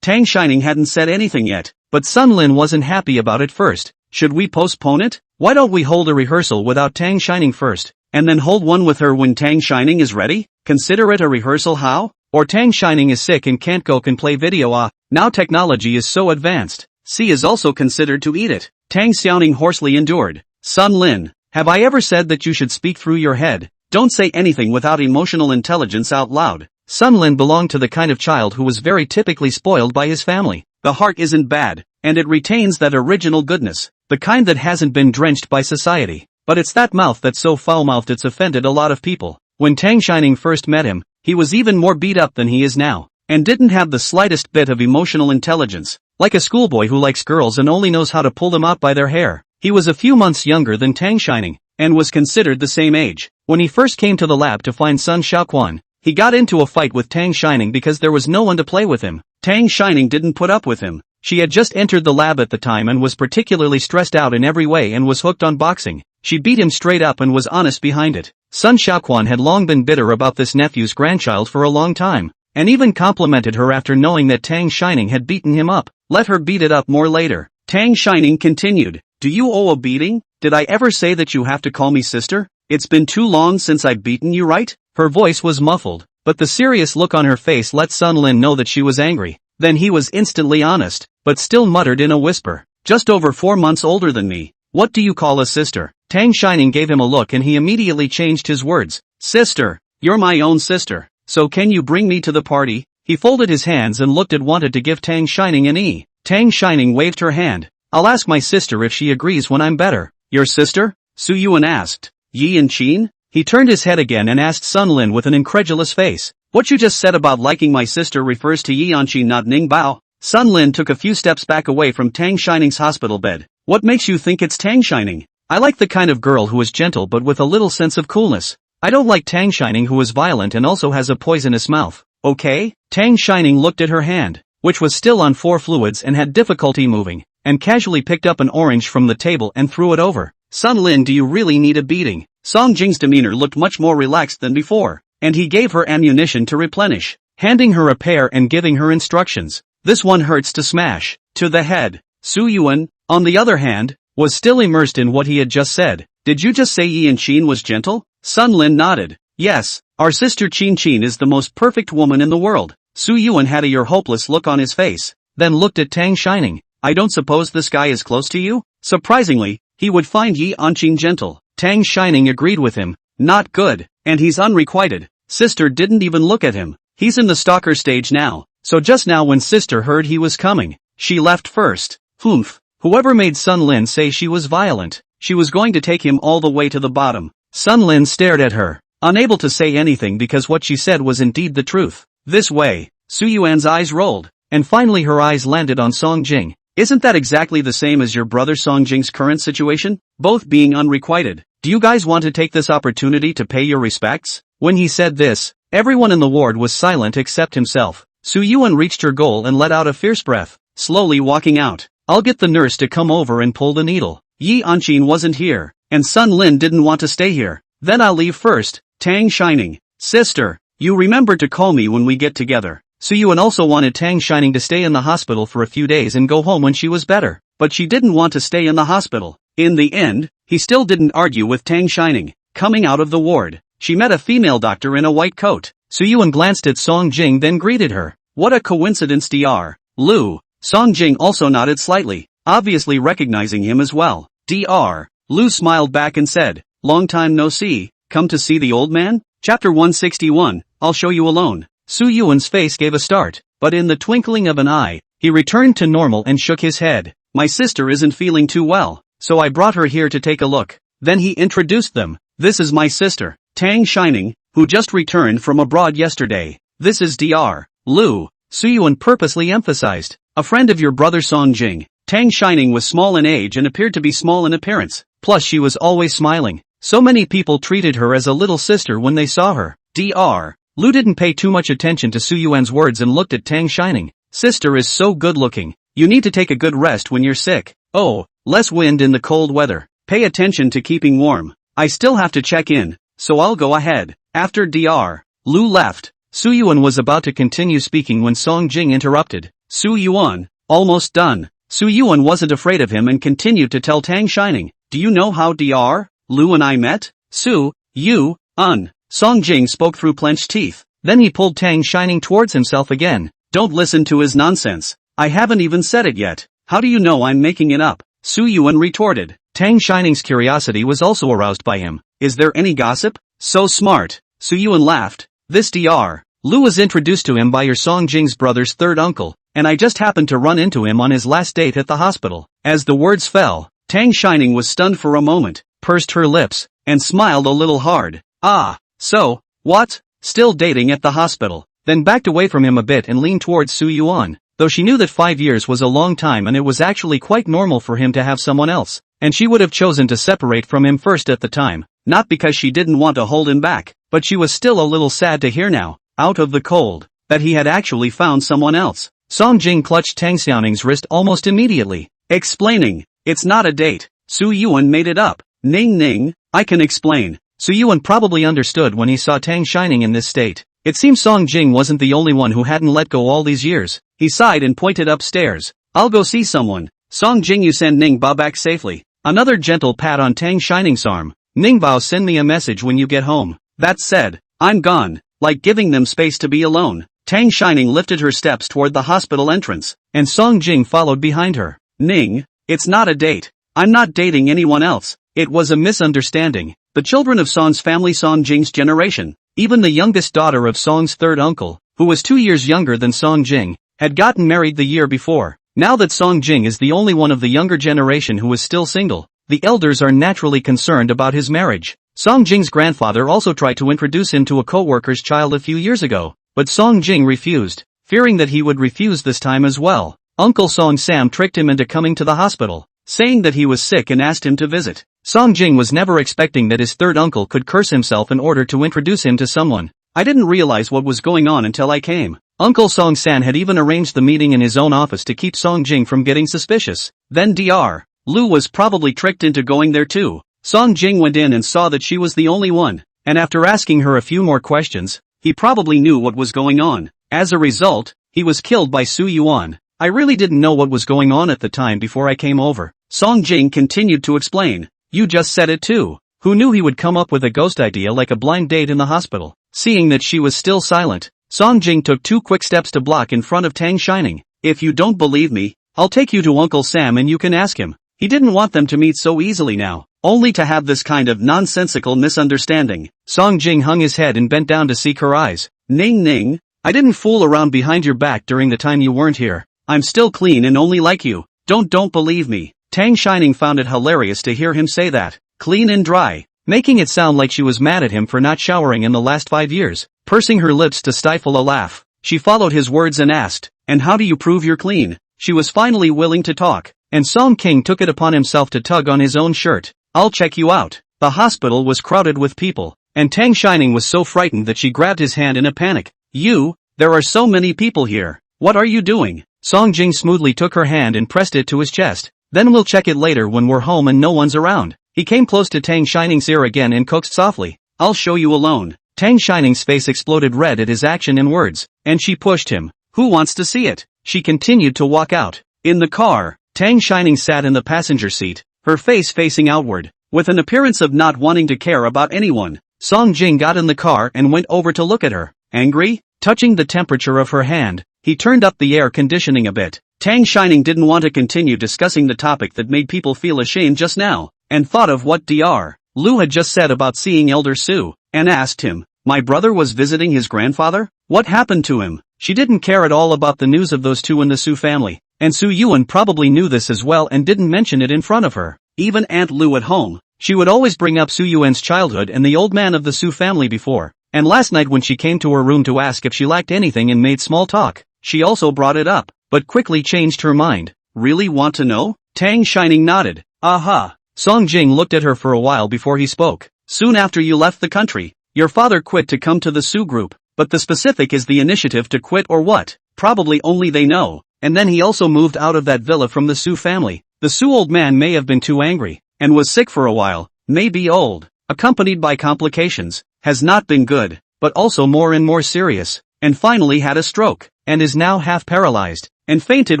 Tang Shining hadn't said anything yet, but Sun Lin wasn't happy about it first. Should we postpone it? Why don't we hold a rehearsal without Tang Shining first, and then hold one with her when Tang Shining is ready? Consider it a rehearsal how? Or Tang Shining is sick and can't go can play video now technology is so advanced. C is also considered to eat it. Tang Xiaoning hoarsely endured. Sun Lin, have I ever said that you should speak through your head? Don't say anything without emotional intelligence out loud. Sun Lin belonged to the kind of child who was very typically spoiled by his family. The heart isn't bad, and it retains that original goodness, the kind that hasn't been drenched by society. But it's that mouth that's so foul-mouthed it's offended a lot of people. When Tang Shining first met him, he was even more beat up than he is now, and didn't have the slightest bit of emotional intelligence, like a schoolboy who likes girls and only knows how to pull them out by their hair. He was a few months younger than Tang Shining, and was considered the same age. When he first came to the lab to find Sun Xiaoquan, he got into a fight with Tang Shining because there was no one to play with him. Tang Shining didn't put up with him. She had just entered the lab at the time and was particularly stressed out in every way and was hooked on boxing. She beat him straight up and was honest behind it. Sun Xiaoquan had long been bitter about this nephew's grandchild for a long time, and even complimented her after knowing that Tang Shining had beaten him up. Let her beat it up more later. Tang Shining continued. Do you owe a beating? Did I ever say that you have to call me sister? It's been too long since I've beaten you, right? Her voice was muffled, but the serious look on her face let Sun Lin know that she was angry. Then he was instantly honest, but still muttered in a whisper. Just over 4 months older than me. What do you call a sister? Tang Shining gave him a look and he immediately changed his words. Sister, you're my own sister. So can you bring me to the party? He folded his hands and looked at wanted to give Tang Shining an E. Tang Shining waved her hand. I'll ask my sister if she agrees when I'm better. Your sister? Su Yuan asked. Yi and Qin? He turned his head again and asked Sun Lin with an incredulous face. What you just said about liking my sister refers to Yi Anqi, not Ning Bao. Sun Lin took a few steps back away from Tang Shining's hospital bed. What makes you think it's Tang Shining? I like the kind of girl who is gentle but with a little sense of coolness. I don't like Tang Shining who is violent and also has a poisonous mouth. Okay? Tang Shining looked at her hand, which was still on 4 fluids and had difficulty moving, and casually picked up an orange from the table and threw it over. Sun Lin, do you really need a beating? Song Jing's demeanor looked much more relaxed than before, and he gave her ammunition to replenish, handing her a pear and giving her instructions. This one hurts to smash, to the head. Su Yuan, on the other hand, was still immersed in what he had just said. Did you just say Yi and Qin was gentle? Sun Lin nodded. Yes, our sister Qin is the most perfect woman in the world. Su Yuan had a hopeless look on his face, then looked at Tang Shining. I don't suppose this guy is close to you? Surprisingly, he would find Yi Anqin gentle. Tang Shining agreed with him. Not good, and he's unrequited. Sister didn't even look at him. He's in the stalker stage now, so just now when sister heard he was coming, she left first. Humph. Whoever made Sun Lin say she was violent, she was going to take him all the way to the bottom. Sun Lin stared at her, unable to say anything because what she said was indeed the truth. This way, Suyuan's eyes rolled, and finally her eyes landed on Song Jing. Isn't that exactly the same as your brother Song Jing's current situation? Both being unrequited. Do you guys want to take this opportunity to pay your respects? When he said this, everyone in the ward was silent except himself. Suyuan reached her goal and let out a fierce breath, slowly walking out. I'll get the nurse to come over and pull the needle. Yi Anqin wasn't here, and Sun Lin didn't want to stay here. Then I'll leave first. Tang Shining. Sister, you remember to call me when we get together. Suyuan also wanted Tang Shining to stay in the hospital for a few days and go home when she was better, but she didn't want to stay in the hospital. In the end, he still didn't argue with Tang Shining. Coming out of the ward, she met a female doctor in a white coat. Suyuan glanced at Song Jing then greeted her. What a coincidence, Dr. Lu. Song Jing also nodded slightly, obviously recognizing him as well. Dr. Lu smiled back and said, long time no see, come to see the old man? Chapter 161, I'll show you alone. Suyuan's face gave a start, but in the twinkling of an eye, he returned to normal and shook his head. My sister isn't feeling too well, so I brought her here to take a look. Then he introduced them. This is my sister, Tang Shining, who just returned from abroad yesterday. This is Dr. Lu. Suyuan purposely emphasized, a friend of your brother Song Jing. Tang Shining was small in age and appeared to be small in appearance, plus she was always smiling. So many people treated her as a little sister when they saw her. Dr. Lu didn't pay too much attention to Suyuan's words and looked at Tang Shining. Sister is so good looking. You need to take a good rest when you're sick. Oh, less wind in the cold weather. Pay attention to keeping warm. I still have to check in, so I'll go ahead. After Dr. Lu left, Suyuan was about to continue speaking when Song Jing interrupted. Suyuan, almost done. Suyuan wasn't afraid of him and continued to tell Tang Shining. Do you know how Dr. Lu and I met? Su-Yuan. Song Jing spoke through clenched teeth. Then he pulled Tang Shining towards himself again. Don't listen to his nonsense. I haven't even said it yet. How do you know I'm making it up? Suyuan retorted. Tang Shining's curiosity was also aroused by him. Is there any gossip? So smart. Suyuan laughed. This Dr. Lu was introduced to him by your Song Jing's brother's third uncle, and I just happened to run into him on his last date at the hospital. As the words fell, Tang Shining was stunned for a moment, pursed her lips, and smiled a little hard. Ah. So, what? Still dating at the hospital? Then backed away from him a bit and leaned towards Suyuan, though she knew that 5 years was a long time and it was actually quite normal for him to have someone else, and she would have chosen to separate from him first at the time, not because she didn't want to hold him back, but she was still a little sad to hear now, out of the cold, that he had actually found someone else. Song Jing clutched Tang Xiaoning's wrist almost immediately, explaining, it's not a date, Suyuan made it up. Ning, I can explain. Suyuan probably understood when he saw Tang Shining in this state. It seems Song Jing wasn't the only one who hadn't let go all these years. He sighed and pointed upstairs. I'll go see someone. Song Jing, you send Ning Bao back safely. Another gentle pat on Tang Shining's arm. Ning Bao, send me a message when you get home. That said, I'm gone. Like giving them space to be alone. Tang Shining lifted her steps toward the hospital entrance, and Song Jing followed behind her. Ning, it's not a date. I'm not dating anyone else. It was a misunderstanding. The children of Song's family, Song Jing's generation, even the youngest daughter of Song's third uncle, who was 2 years younger than Song Jing, had gotten married the year before. Now that Song Jing is the only one of the younger generation who is still single, the elders are naturally concerned about his marriage. Song Jing's grandfather also tried to introduce him to a co-worker's child a few years ago, but Song Jing refused, fearing that he would refuse this time as well. Uncle Song Sam tricked him into coming to the hospital, saying that he was sick and asked him to visit. Song Jing was never expecting that his third uncle could curse himself in order to introduce him to someone. I didn't realize what was going on until I came. Uncle Song San had even arranged the meeting in his own office to keep Song Jing from getting suspicious. Then Dr. Lu was probably tricked into going there too. Song Jing went in and saw that she was the only one, and after asking her a few more questions, he probably knew what was going on. As a result, he was killed by Suyuan. I really didn't know what was going on at the time before I came over. Song Jing continued to explain. You just said it too. Who knew he would come up with a ghost idea like a blind date in the hospital? Seeing that she was still silent, Song Jing took 2 quick steps to block in front of Tang Shining. If you don't believe me, I'll take you to Uncle Sam and you can ask him. He didn't want them to meet so easily now, only to have this kind of nonsensical misunderstanding. Song Jing hung his head and bent down to seek her eyes. Ning, I didn't fool around behind your back during the time you weren't here. I'm still clean and only like you. Don't believe me. Tang Shining found it hilarious to hear him say that. Clean and dry, making it sound like she was mad at him for not showering in the last 5 years, pursing her lips to stifle a laugh. She followed his words and asked, "And how do you prove you're clean?" She was finally willing to talk, and Song King took it upon himself to tug on his own shirt. "I'll check you out." The hospital was crowded with people, and Tang Shining was so frightened that she grabbed his hand in a panic. There are so many people here. What are you doing?" Song Jing smoothly took her hand and pressed it to his chest. "Then we'll check it later when we're home and no one's around." He came close to Tang Shining's ear again and coaxed softly, "I'll show you alone." Tang Shining's face exploded red at his action and words, and she pushed him. "Who wants to see it?" She continued to walk out. In the car, Tang Shining sat in the passenger seat, her face facing outward, with an appearance of not wanting to care about anyone. Song Jing got in the car and went over to look at her. Angry? Touching the temperature of her hand, he turned up the air conditioning a bit. Tang Shining didn't want to continue discussing the topic that made people feel ashamed just now, and thought of what Dr. Lu had just said about seeing Elder Su, and asked him, "My brother was visiting his grandfather? What happened to him?" She didn't care at all about the news of those two in the Su family, and Su Yuan probably knew this as well and didn't mention it in front of her. Even Aunt Lu at home, she would always bring up Su Yuan's childhood and the old man of the Su family before, and last night when she came to her room to ask if she lacked anything and made small talk, she also brought it up, but quickly changed her mind. "Really want to know?" Tang Shining nodded. "Aha." Song Jing looked at her for a while before he spoke. "Soon after you left the country, your father quit to come to the Su group, but the specific is the initiative to quit or what? Probably only they know, and then he also moved out of that villa from the Su family. The Su old man may have been too angry, and was sick for a while, may be old, accompanied by complications, has not been good, but also more and more serious, and finally had a stroke, and is now half paralyzed, and fainted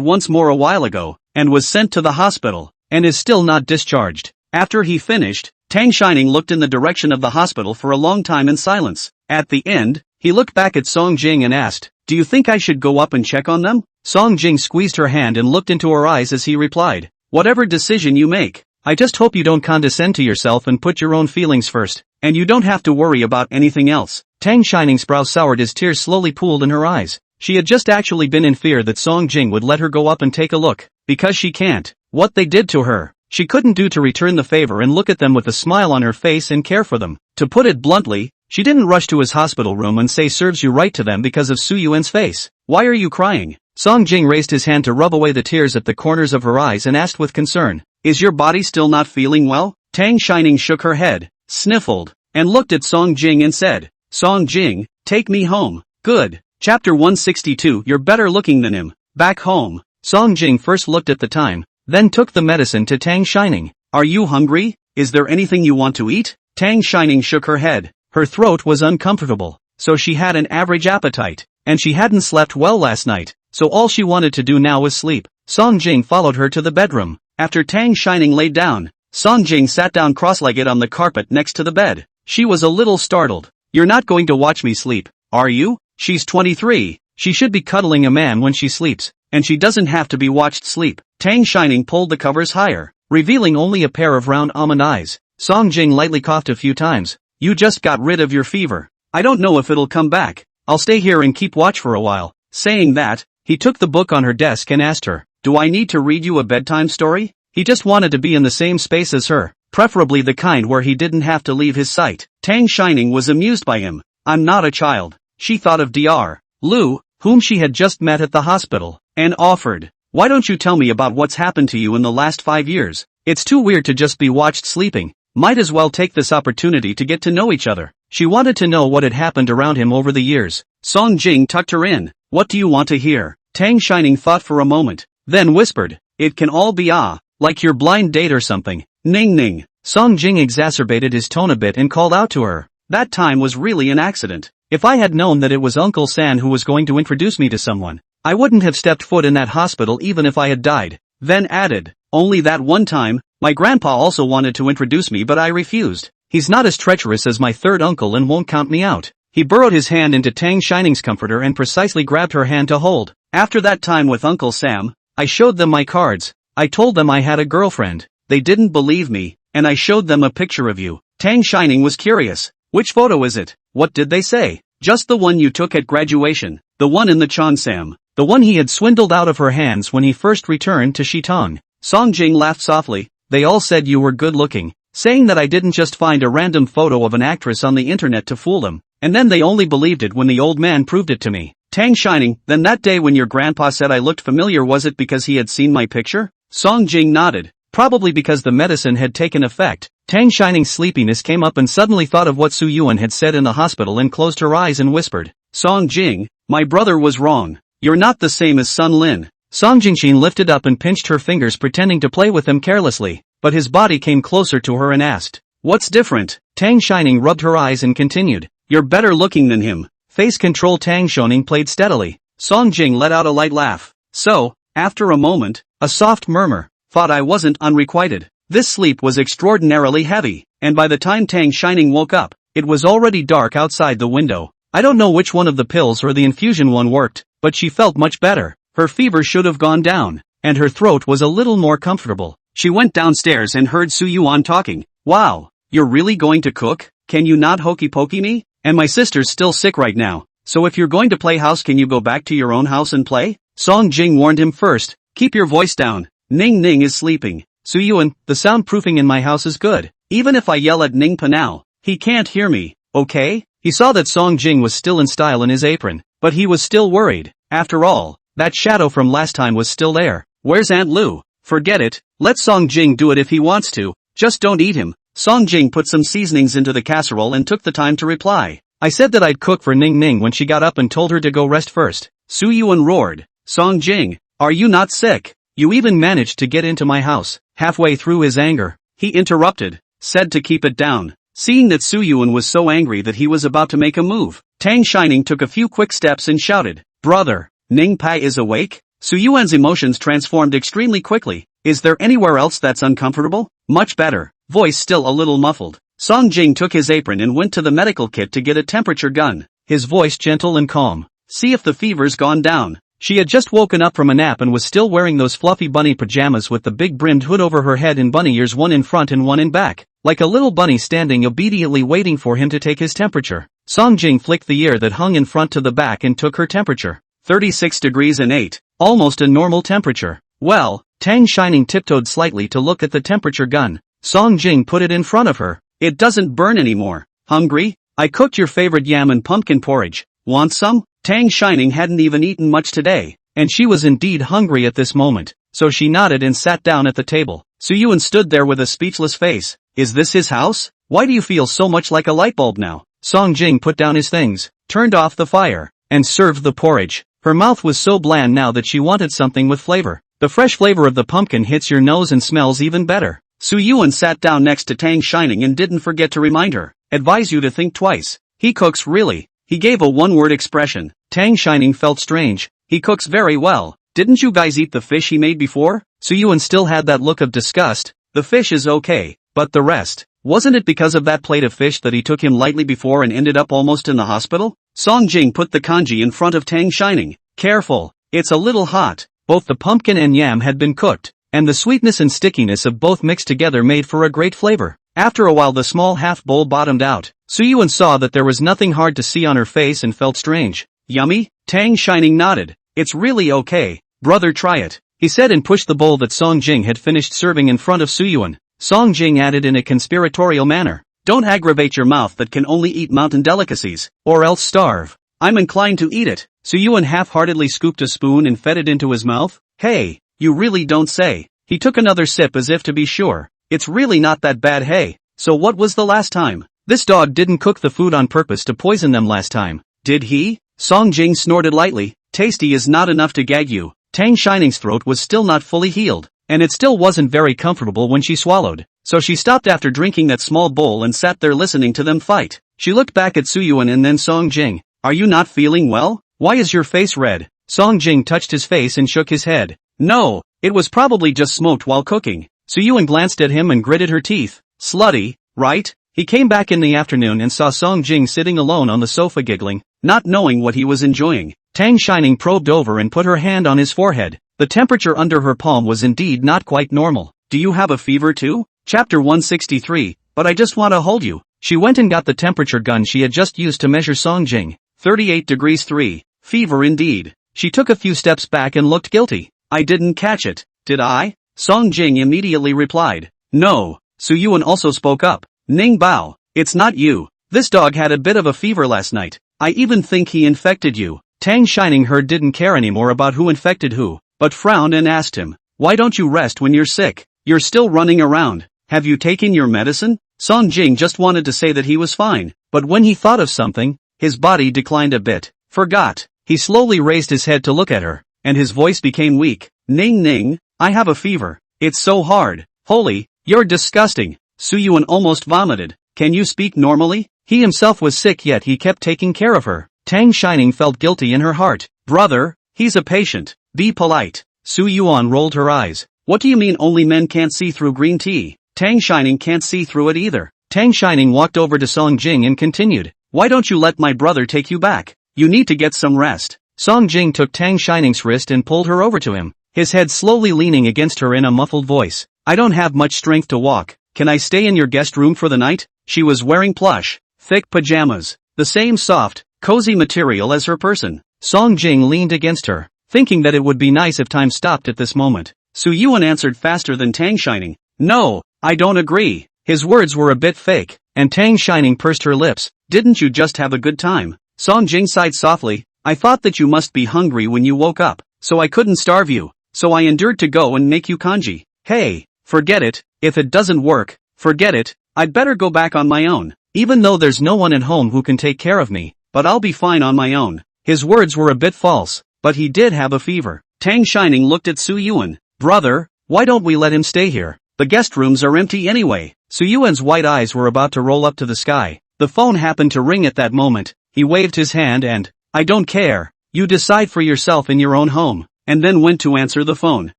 once more a while ago, and was sent to the hospital, and is still not discharged." After he finished, Tang Shining looked in the direction of the hospital for a long time in silence. At the end, he looked back at Song Jing and asked, "Do you think I should go up and check on them?" Song Jing squeezed her hand and looked into her eyes as he replied, "Whatever decision you make, I just hope you don't condescend to yourself and put your own feelings first, and you don't have to worry about anything else." Tang Shining's brow soured as tears slowly pooled in her eyes. She had just actually been in fear that Song Jing would let her go up and take a look, because she can't. What they did to her, she couldn't do to return the favor and look at them with a smile on her face and care for them. To put it bluntly, she didn't rush to his hospital room and say serves you right to them because of Su Yuan's face. "Why are you crying?" Song Jing raised his hand to rub away the tears at the corners of her eyes and asked with concern, "Is your body still not feeling well?" Tang Shining shook her head, sniffled, and looked at Song Jing and said, "Song Jing, take me home." "Good." Chapter 162. You're better looking than him. Back home, Song Jing first looked at the time, then took the medicine to Tang Shining. "Are you hungry? Is there anything you want to eat?" Tang Shining shook her head. Her throat was uncomfortable, so she had an average appetite, and she hadn't slept well last night, so all she wanted to do now was sleep. Song Jing followed her to the bedroom. After Tang Shining laid down, Song Jing sat down cross-legged on the carpet next to the bed. She was a little startled. "You're not going to watch me sleep, are you?" She's 23. She should be cuddling a man when she sleeps, and she doesn't have to be watched sleep. Tang Shining pulled the covers higher, revealing only a pair of round almond eyes. Song Jing lightly coughed a few times. "You just got rid of your fever. I don't know if it'll come back. I'll stay here and keep watch for a while." Saying that, he took the book on her desk and asked her, "Do I need to read you a bedtime story?" He just wanted to be in the same space as her, preferably the kind where he didn't have to leave his sight. Tang Shining was amused by him. "I'm not a child." She thought of Dr. Lu, whom she had just met at the hospital, and offered, "Why don't you tell me about what's happened to you in the last 5 years? It's too weird to just be watched sleeping. Might as well take this opportunity to get to know each other." She wanted to know what had happened around him over the years. Song Jing tucked her in. "What do you want to hear?" Tang Shining thought for a moment, then whispered, "It can all be like your blind date or something." "Ning ning." Song Jing exacerbated his tone a bit and called out to her, "That time was really an accident. If I had known that it was Uncle San who was going to introduce me to someone, I wouldn't have stepped foot in that hospital even if I had died." Then added, "Only that one time, my grandpa also wanted to introduce me but I refused. He's not as treacherous as my third uncle and won't count me out." He burrowed his hand into Tang Shining's comforter and precisely grabbed her hand to hold. "After that time with Uncle Sam, I showed them my cards. I told them I had a girlfriend. They didn't believe me, and I showed them a picture of you." Tang Shining was curious. "Which photo is it? What did they say?" "Just the one you took at graduation, the one in the Cheongsam, the one he had swindled out of her hands when he first returned to Shitong." Song Jing laughed softly. "They all said you were good looking, saying that I didn't just find a random photo of an actress on the internet to fool them, and then they only believed it when the old man proved it to me." Tang Shining, then that day when your grandpa said I looked familiar, was it because he had seen my picture? Song Jing nodded. Probably because the medicine had taken effect. Tang Shining's sleepiness came up and suddenly thought of what Su Yuan had said in the hospital and closed her eyes and whispered, Song Jing, my brother was wrong. You're not the same as Sun Lin. Song Jingxin lifted up and pinched her fingers, pretending to play with them carelessly, but his body came closer to her and asked, what's different? Tang Shining rubbed her eyes and continued, you're better looking than him. Face control. Tang Shining played steadily. Song Jing let out a light laugh. So, after a moment, a soft murmur, thought I wasn't unrequited. This sleep was extraordinarily heavy, and by the time Tang Shining woke up, it was already dark outside the window. I don't know which one of the pills or the infusion one worked, but she felt much better. Her fever should have gone down, and her throat was a little more comfortable. She went downstairs and heard Su Yuan talking. Wow, you're really going to cook? Can you not hokey pokey me? And my sister's still sick right now, so if you're going to play house, can you go back to your own house and play? Song Jing warned him first, keep your voice down. Ning Ning is sleeping. Su Yuan, the soundproofing in my house is good. Even if I yell at Ning Pa now, he can't hear me, okay? He saw that Song Jing was still in style in his apron, but he was still worried. After all, that shadow from last time was still there. Where's Aunt Lu? Forget it, let Song Jing do it if he wants to, just don't eat him. Song Jing put some seasonings into the casserole and took the time to reply. I said that I'd cook for Ning Ning when she got up and told her to go rest first. Su Yuan roared, Song Jing, are you not sick? You even managed to get into my house. Halfway through his anger, he interrupted, said to keep it down. Seeing that Su Yuan was so angry that he was about to make a move, Tang Shining took a few quick steps and shouted, brother, Ning Pai is awake? Su Yuan's emotions transformed extremely quickly. Is there anywhere else that's uncomfortable? Much better. Voice still a little muffled. Song Jing took his apron and went to the medical kit to get a temperature gun. His voice gentle and calm. See if the fever's gone down. She had just woken up from a nap and was still wearing those fluffy bunny pajamas with the big brimmed hood over her head and bunny ears, one in front and one in back, like a little bunny standing obediently waiting for him to take his temperature. Song Jing flicked the ear that hung in front to the back and took her temperature. 36 degrees and 8. Almost a normal temperature. Well, Tang Shining tiptoed slightly to look at the temperature gun. Song Jing put it in front of her. It doesn't burn anymore. Hungry? I cooked your favorite yam and pumpkin porridge. Want some? Tang Shining hadn't even eaten much today, and she was indeed hungry at this moment, so she nodded and sat down at the table. Su Yuan stood there with a speechless face. Is this his house? Why do you feel so much like a light bulb now? Song Jing put down his things, turned off the fire, and served the porridge. Her mouth was so bland now that she wanted something with flavor. The fresh flavor of the pumpkin hits your nose and smells even better. Su Yuan sat down next to Tang Shining and didn't forget to remind her. Advise you to think twice. He cooks really. He gave a one-word expression. Tang Shining felt strange. He cooks very well. Didn't you guys eat the fish he made before? Su Yuan still had that look of disgust. The fish is okay, but the rest. Wasn't it because of that plate of fish that he took him lightly before and ended up almost in the hospital? Song Jing put the kanji in front of Tang Shining. Careful. It's a little hot. Both the pumpkin and yam had been cooked, and the sweetness and stickiness of both mixed together made for a great flavor. After a while the small half bowl bottomed out. Su Yuan saw that there was nothing hard to see on her face and felt strange. Yummy? Tang Shining nodded. It's really okay. Brother, try it, he said and pushed the bowl that Song Jing had finished serving in front of Su Yuan. Song Jing added in a conspiratorial manner. Don't aggravate your mouth that can only eat mountain delicacies, or else starve. I'm inclined to eat it. Su Yuan half-heartedly scooped a spoon and fed it into his mouth. Hey, you really don't say. He took another sip as if to be sure. It's really not that bad. Hey, so what was the last time? This dog didn't cook the food on purpose to poison them last time, did he? Song Jing snorted lightly. Tasty is not enough to gag you. Tang Shining's throat was still not fully healed, and it still wasn't very comfortable when she swallowed, so she stopped after drinking that small bowl and sat there listening to them fight. She looked back at Su Yuan and then Song Jing. Are you not feeling well? Why is your face red? Song Jing touched his face and shook his head. No, it was probably just smoked while cooking. Su Yuan glanced at him and gritted her teeth. Slutty, right? He came back in the afternoon and saw Song Jing sitting alone on the sofa giggling, not knowing what he was enjoying. Tang Shining probed over and put her hand on his forehead. The temperature under her palm was indeed not quite normal. Do you have a fever too? Chapter 163, but I just want to hold you. She went and got the temperature gun she had just used to measure Song Jing. 38 degrees 3. Fever indeed. She took a few steps back and looked guilty. I didn't catch it, did I? Song Jing immediately replied. No. Su Yuan also spoke up. Ning Bao, it's not you. This dog had a bit of a fever last night. I even think he infected you. Tang Shining heard didn't care anymore about who infected who, but frowned and asked him, "Why don't you rest when you're sick? You're still running around. Have you taken your medicine?" Song Jing just wanted to say that he was fine, but when he thought of something, his body declined a bit. Forgot. He slowly raised his head to look at her, and his voice became weak. "Ning Ning, I have a fever. It's so hard. Holy, you're disgusting." Su Yuan almost vomited. "Can you speak normally?" He himself was sick yet he kept taking care of her. Tang Shining felt guilty in her heart. "Brother, he's a patient. Be polite." Su Yuan rolled her eyes. "What do you mean only men can't see through green tea? Tang Shining can't see through it either." Tang Shining walked over to Song Jing and continued, "Why don't you let my brother take you back? You need to get some rest." Song Jing took Tang Shining's wrist and pulled her over to him, his head slowly leaning against her in a muffled voice. "I don't have much strength to walk. Can I stay in your guest room for the night?" She was wearing plush, thick pajamas, the same soft, cozy material as her person. Song Jing leaned against her, thinking that it would be nice if time stopped at this moment. Su Yuan answered faster than Tang Shining. "No, I don't agree." His words were a bit fake, and Tang Shining pursed her lips. "Didn't you just have a good time?" Song Jing sighed softly. "I thought that you must be hungry when you woke up, so I couldn't starve you, so I endured to go and make you kanji." "Hey, forget it. If it doesn't work, forget it. I'd better go back on my own, even though there's no one at home who can take care of me, but I'll be fine on my own." His words were a bit false, but he did have a fever. Tang Shining looked at Su Yuan. "Brother, why don't we let him stay here? The guest rooms are empty anyway." Su Yuan's white eyes were about to roll up to the sky. The phone happened to ring at that moment. He waved his hand and, "I don't care. You decide for yourself in your own home," and then went to answer the phone.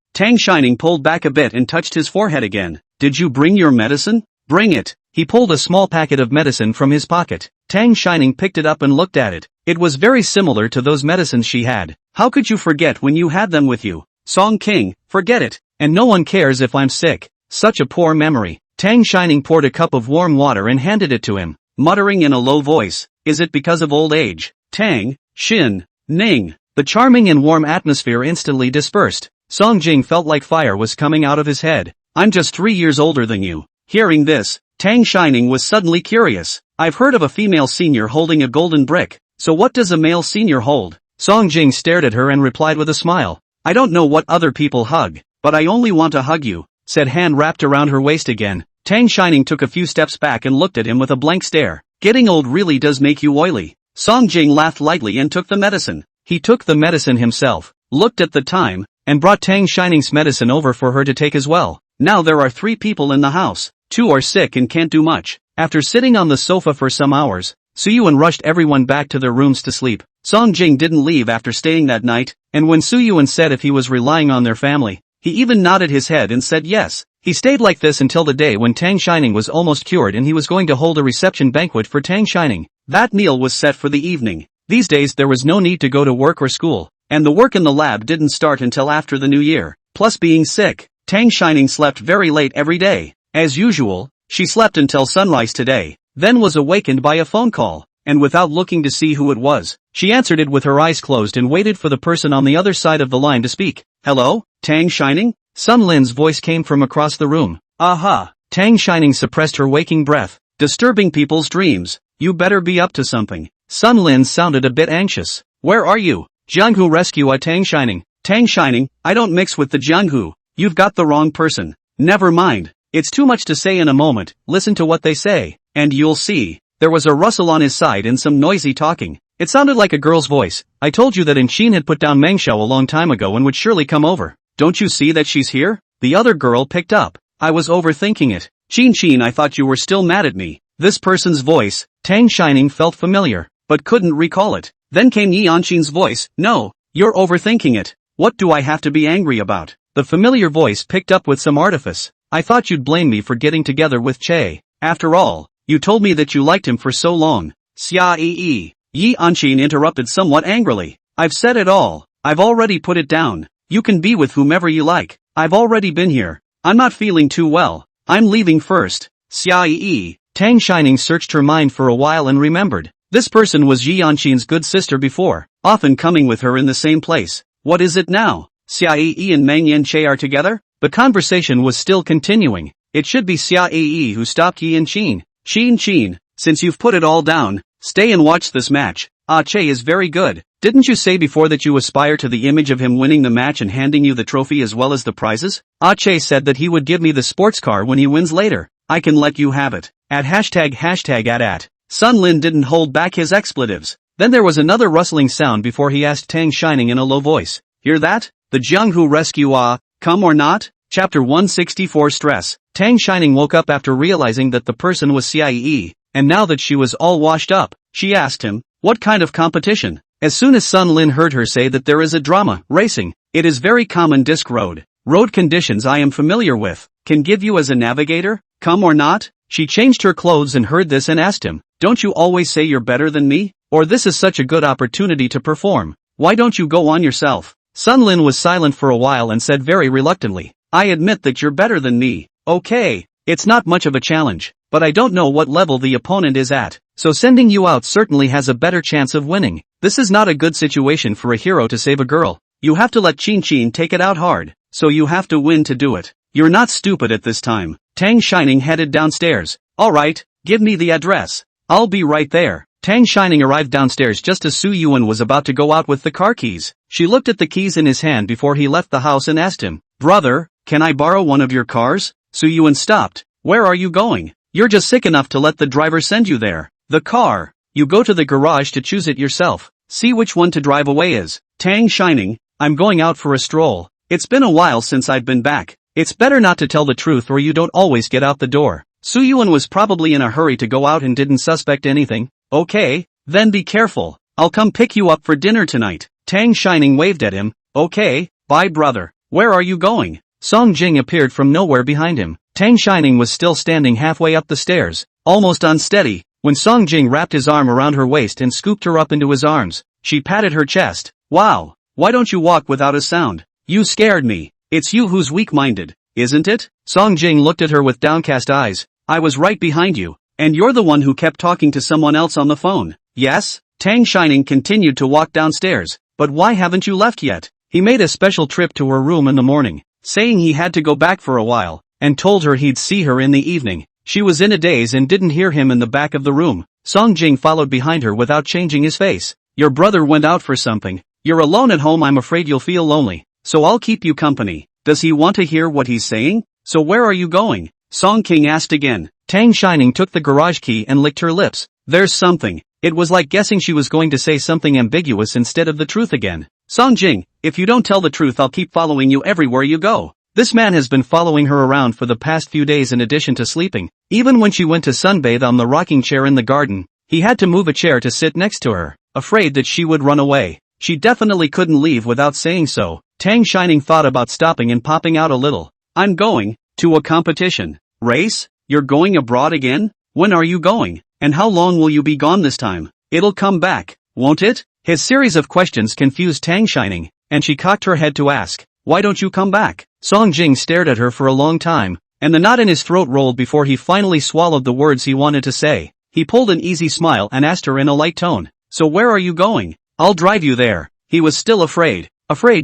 Tang Shining pulled back a bit and touched his forehead again. "Did you bring your medicine?" "Bring it." He pulled a small packet of medicine from his pocket. Tang Shining picked it up and looked at it. It was very similar to those medicines she had. "How could you forget when you had them with you?" "Song King, forget it. And no one cares if I'm sick." Such a poor memory. Tang Shining poured a cup of warm water and handed it to him, muttering in a low voice, "Is it because of old age?" Tang, Shin, Ning. The charming and warm atmosphere instantly dispersed. Song Jing felt like fire was coming out of his head. "I'm just 3 years older than you." Hearing this, Tang Shining was suddenly curious. "I've heard of a female senior holding a golden brick, so what does a male senior hold?" Song Jing stared at her and replied with a smile. "I don't know what other people hug, but I only want to hug you," said hand wrapped around her waist again. Tang Shining took a few steps back and looked at him with a blank stare. "Getting old really does make you oily." Song Jing laughed lightly and took the medicine. He took the medicine himself, looked at the time, and brought Tang Shining's medicine over for her to take as well. Now there are 3 people in the house. 2 are sick and can't do much. After sitting on the sofa for some hours, Su Yuan rushed everyone back to their rooms to sleep. Song Jing didn't leave after staying that night, and when Su Yuan said if he was relying on their family, he even nodded his head and said yes. He stayed like this until the day when Tang Shining was almost cured and he was going to hold a reception banquet for Tang Shining. That meal was set for the evening. These days there was no need to go to work or school, and the work in the lab didn't start until after the new year. Plus being sick, Tang Shining slept very late every day. As usual, she slept until sunrise today, then was awakened by a phone call, and without looking to see who it was, she answered it with her eyes closed and waited for the person on the other side of the line to speak. "Hello, Tang Shining?" Sun Lin's voice came from across the room. "Aha." Tang Shining suppressed her waking breath. "Disturbing people's dreams. You better be up to something." Sun Lin sounded a bit anxious. "Where are you?" "Jianghu rescue Tang Shining." "Tang Shining, I don't mix with the Jianghu. You've got the wrong person." "Never mind. It's too much to say in a moment. Listen to what they say, and you'll see." There was a rustle on his side and some noisy talking. It sounded like a girl's voice. "I told you that Inshin had put down Mengxiao a long time ago and would surely come over. Don't you see that she's here?" The other girl picked up. "I was overthinking it. Chin, I thought you were still mad at me." This person's voice, Tang Shining felt familiar, but couldn't recall it. Then came Yi Anshin's voice. "No, you're overthinking it. What do I have to be angry about?" The familiar voice picked up with some artifice. "I thought you'd blame me for getting together with Che. After all, you told me that you liked him for so long." "Xia Yi Anshin interrupted somewhat angrily. "I've said it all. I've already put it down. You can be with whomever you like. I've already been here. I'm not feeling too well. I'm leaving first." Xia Tang Shining searched her mind for a while and remembered. This person was Yi Anshin's good sister before, often coming with her in the same place. What is it now? Xia and Meng Yanche are together? The conversation was still continuing. It should be Xia who stopped Yi Anshin. "Chin, since you've put it all down, stay and watch this match. Ah Che is very good." Didn't you say before that you aspire to the image of him winning the match and handing you the trophy as well as the prizes? Ache said that he would give me the sports car when he wins later. I can let you have it. At ##at. Sun Lin didn't hold back his expletives. Then there was another rustling sound before he asked Tang Shining in a low voice. Hear that? The Jianghu rescue come or not? Chapter 164 Stress. Tang Shining woke up after realizing that the person was Cie, and now that she was all washed up, she asked him, what kind of competition? As soon as Sun Lin heard her say that there is a drama, racing, it is very common disc road. Road conditions I am familiar with, can give you as a navigator, come or not? She changed her clothes and heard this and asked him, don't you always say you're better than me? Or this is such a good opportunity to perform. Why don't you go on yourself? Sun Lin was silent for a while and said very reluctantly, I admit that you're better than me. Okay, it's not much of a challenge, but I don't know what level the opponent is at, so sending you out certainly has a better chance of winning. This is not a good situation for a hero to save a girl. You have to let Qin Qin take it out hard, so you have to win to do it. You're not stupid at this time. Tang Shining headed downstairs. Alright, give me the address. I'll be right there. Tang Shining arrived downstairs just as Su Yuan was about to go out with the car keys. She looked at the keys in his hand before he left the house and asked him, brother, can I borrow one of your cars? Su Yuan stopped. Where are you going? You're just sick enough to let the driver send you there. The car. You go to the garage to choose it yourself. See which one to drive away is. Tang Shining, I'm going out for a stroll. It's been a while since I've been back. It's better not to tell the truth or you don't always get out the door. Su Yuan was probably in a hurry to go out and didn't suspect anything. Okay, then be careful. I'll come pick you up for dinner tonight. Tang Shining waved at him. Okay, bye brother. Where are you going? Song Jing appeared from nowhere behind him. Tang Shining was still standing halfway up the stairs, almost unsteady, when Song Jing wrapped his arm around her waist and scooped her up into his arms. She patted her chest. Wow, why don't you walk without a sound? You scared me. It's you who's weak-minded, isn't it? Song Jing looked at her with downcast eyes. I was right behind you, and you're the one who kept talking to someone else on the phone. Yes? Tang Shining continued to walk downstairs. But why haven't you left yet? He made a special trip to her room in the morning, saying he had to go back for a while, and told her he'd see her in the evening. She was in a daze and didn't hear him in the back of the room. Song Jing followed behind her without changing his face. Your brother went out for something. You're alone at home. I'm afraid you'll feel lonely, so I'll keep you company. Does he want to hear what he's saying? So where are you going? Song King asked again. Tang Shining took the garage key and licked her lips. There's something. It was like guessing she was going to say something ambiguous instead of the truth again. Song Jing, if you don't tell the truth I'll keep following you everywhere you go. This man has been following her around for the past few days in addition to sleeping. Even when she went to sunbathe on the rocking chair in the garden, he had to move a chair to sit next to her, afraid that she would run away. She definitely couldn't leave without saying so. Tang Shining thought about stopping and popping out a little. I'm going to a competition. Race? You're going abroad again? When are you going? And how long will you be gone this time? It'll come back, won't it? His series of questions confused Tang Shining, and she cocked her head to ask, why don't you come back? Song Jing stared at her for a long time, and the knot in his throat rolled before he finally swallowed the words he wanted to say. He pulled an easy smile and asked her in a light tone, so where are you going? I'll drive you there. He was still afraid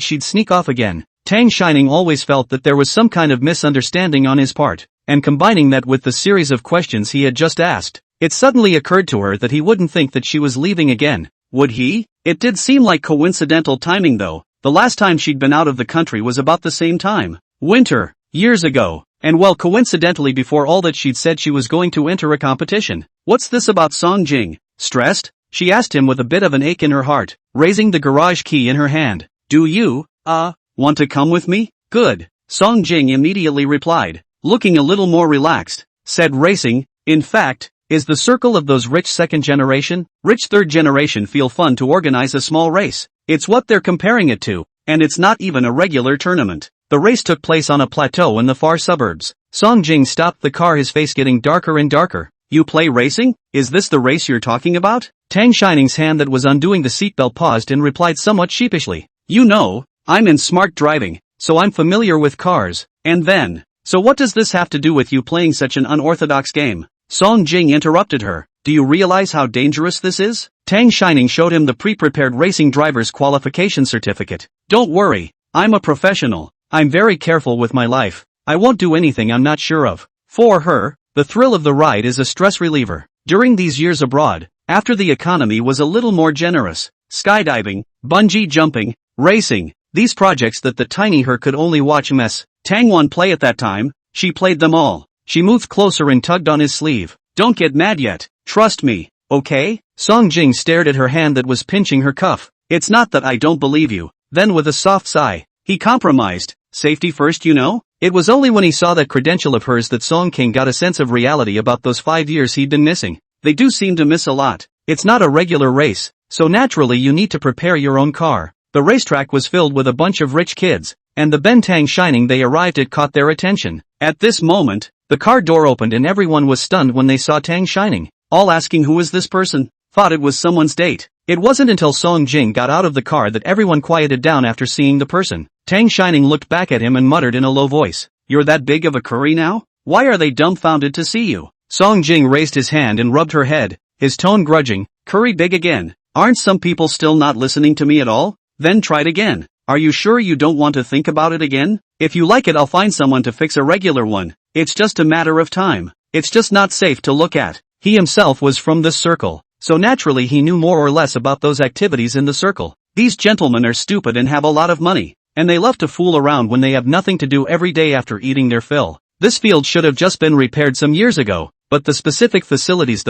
she'd sneak off again. Tang Shining always felt that there was some kind of misunderstanding on his part, and combining that with the series of questions he had just asked, it suddenly occurred to her that he wouldn't think that she was leaving again. Would he? It did seem like coincidental timing though. The last time she'd been out of the country was about the same time. Winter. Years ago. And well, coincidentally before all that she'd said she was going to enter a competition. What's this about Song Jing? Stressed? She asked him with a bit of an ache in her heart, raising the garage key in her hand. Do you, want to come with me? Good. Song Jing immediately replied, looking a little more relaxed, said racing, in fact, is the circle of those rich second generation, rich third generation feel fun to organize a small race. It's what they're comparing it to, and it's not even a regular tournament. The race took place on a plateau in the far suburbs. Song Jing stopped the car, his face getting darker and darker. You play racing? Is this the race you're talking about? Tang Shining's hand that was undoing the seatbelt paused and replied somewhat sheepishly. You know, I'm in smart driving, so I'm familiar with cars. And then, so what does this have to do with you playing such an unorthodox game? Song Jing interrupted her. Do you realize how dangerous this is? Tang Shining showed him the pre-prepared racing driver's qualification certificate. Don't worry, I'm a professional. I'm very careful with my life. I won't do anything I'm not sure of. For her, the thrill of the ride is a stress reliever. During these years abroad, after the economy was a little more generous, skydiving, bungee jumping, racing, these projects that the tiny her could only watch Ms. Tangwan play at that time. She played them all. She moved closer and tugged on his sleeve. Don't get mad yet. Trust me, okay? Song Jing stared at her hand that was pinching her cuff. It's not that I don't believe you. Then with a soft sigh, he compromised. Safety first, you know? It was only when he saw that credential of hers that Song King got a sense of reality about those 5 years he'd been missing. They do seem to miss a lot. It's not a regular race, so naturally you need to prepare your own car. The racetrack was filled with a bunch of rich kids, and the bentang shining they arrived at caught their attention. At this moment, the car door opened and everyone was stunned when they saw Tang Shining, all asking who is this person, thought it was someone's date. It wasn't until Song Jing got out of the car that everyone quieted down after seeing the person. Tang Shining looked back at him and muttered in a low voice, "You're that big of a curry now? Why are they dumbfounded to see you?" Song Jing raised his hand and rubbed her head, his tone grudging, "Curry big again? Aren't some people still not listening to me at all? Then try it again. Are you sure you don't want to think about it again? If you like it I'll find someone to fix a regular one. It's just a matter of time. It's just not safe to look at." He himself was from this circle, so naturally he knew more or less about those activities in the circle. These gentlemen are stupid and have a lot of money, and they love to fool around when they have nothing to do every day after eating their fill. This field should have just been repaired some years ago, but the specific facilities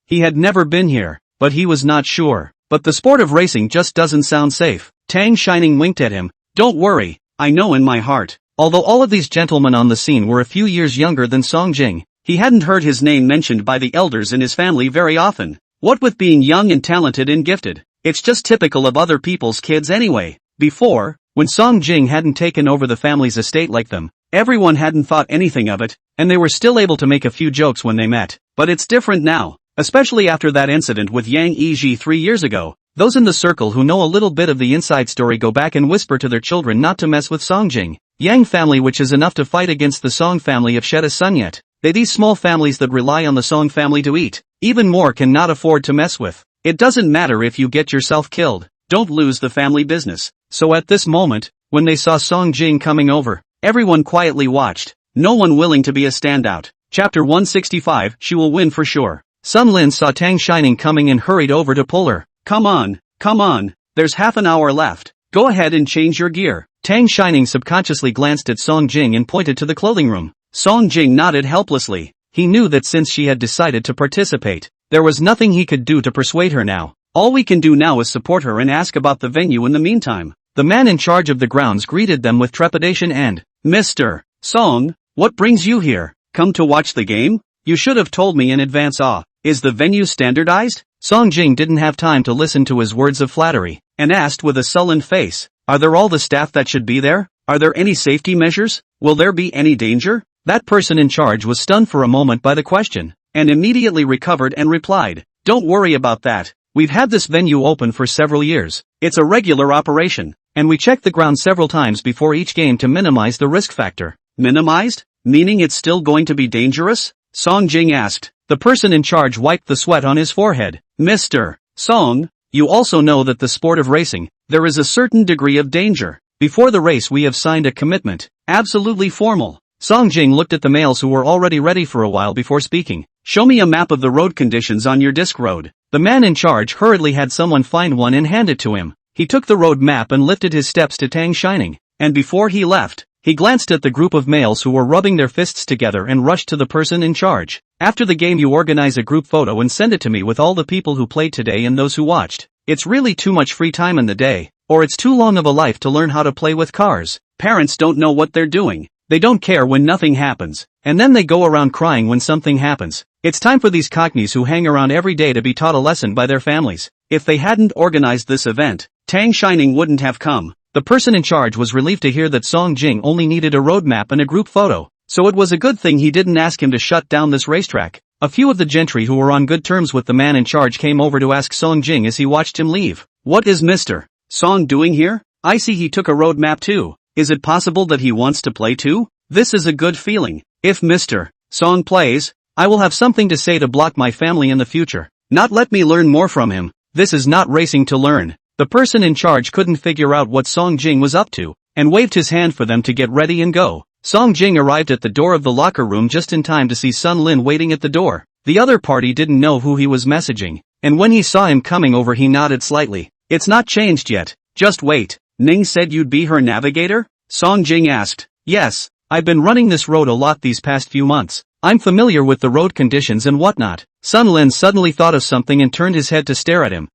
he had never been here, but he was not sure. But the sport of racing just doesn't sound safe. Tang Shining winked at him. "Don't worry, I know in my heart." Although all of these gentlemen on the scene were a few years younger than Song Jing, he hadn't heard his name mentioned by the elders in his family very often. What with being young and talented and gifted, it's just typical of other people's kids anyway. Before, when Song Jing hadn't taken over the family's estate like them, everyone hadn't thought anything of it, and they were still able to make a few jokes when they met. But it's different now, especially after that incident with Yang Yiji 3 years ago. Those in the circle who know a little bit of the inside story go back and whisper to their children not to mess with Song Jing. Yang family, which is enough to fight against the Song family of Sheta Sun yet. These small families that rely on the Song family to eat, even more, cannot afford to mess with. It doesn't matter if you get yourself killed, don't lose the family business. So at this moment, when they saw Song Jing coming over, everyone quietly watched, no one willing to be a standout. Chapter 165, she will win for sure. Sun Lin saw Tang Shining coming and hurried over to pull her. Come on, there's half an hour left. Go ahead and change your gear." Tang Shining subconsciously glanced at Song Jing and pointed to the clothing room. Song Jing nodded helplessly. He knew that since she had decided to participate, there was nothing he could do to persuade her now. All we can do now is support her and ask about the venue in the meantime. The man in charge of the grounds greeted them with trepidation and, "Mr. Song, what brings you here? Come to watch the game? You should have told me in advance. Is the venue standardized?" Song Jing didn't have time to listen to his words of flattery, and asked with a sullen face, "Are there all the staff that should be there? Are there any safety measures? Will there be any danger?" That person in charge was stunned for a moment by the question, and immediately recovered and replied, "Don't worry about that. We've had this venue open for several years. It's a regular operation, and we check the ground several times before each game to minimize the risk factor." Minimized? Meaning it's still going to be dangerous? Song Jing asked. The person in charge wiped the sweat on his forehead. "Mr. Song, you also know that the sport of racing, there is a certain degree of danger. Before the race we have signed a commitment, absolutely formal." Song Jing looked at the males who were already ready for a while before speaking. "Show me a map of the road conditions on your disc road." The man in charge hurriedly had someone find one and hand it to him. He took the road map and lifted his steps to Tang Shining, and before he left, he glanced at the group of males who were rubbing their fists together and rushed to the person in charge. "After the game you organize a group photo and send it to me with all the people who played today and those who watched. It's really too much free time in the day, or it's too long of a life to learn how to play with cars. Parents don't know what they're doing. They don't care when nothing happens, and then they go around crying when something happens. It's time for these cockneys who hang around every day to be taught a lesson by their families." If they hadn't organized this event, Tang Shining wouldn't have come. The person in charge was relieved to hear that Song Jing only needed a roadmap and a group photo, so it was a good thing he didn't ask him to shut down this racetrack. A few of the gentry who were on good terms with the man in charge came over to ask Song Jing as he watched him leave. "What is Mr. Song doing here? I see he took a roadmap too. Is it possible that he wants to play too? This is a good feeling. If Mr. Song plays, I will have something to say to block my family in the future. Not let me learn more from him. This is not racing to learn." The person in charge couldn't figure out what Song Jing was up to, and waved his hand for them to get ready and go. Song Jing arrived at the door of the locker room just in time to see Sun Lin waiting at the door. The other party didn't know who he was messaging, and when he saw him coming over he nodded slightly. It's not changed yet. Just wait. Ning said you'd be her navigator? Song Jing asked. Yes, I've been running this road a lot these past few months. I'm familiar with the road conditions and whatnot. Sun Lin suddenly thought of something and turned his head to stare at him.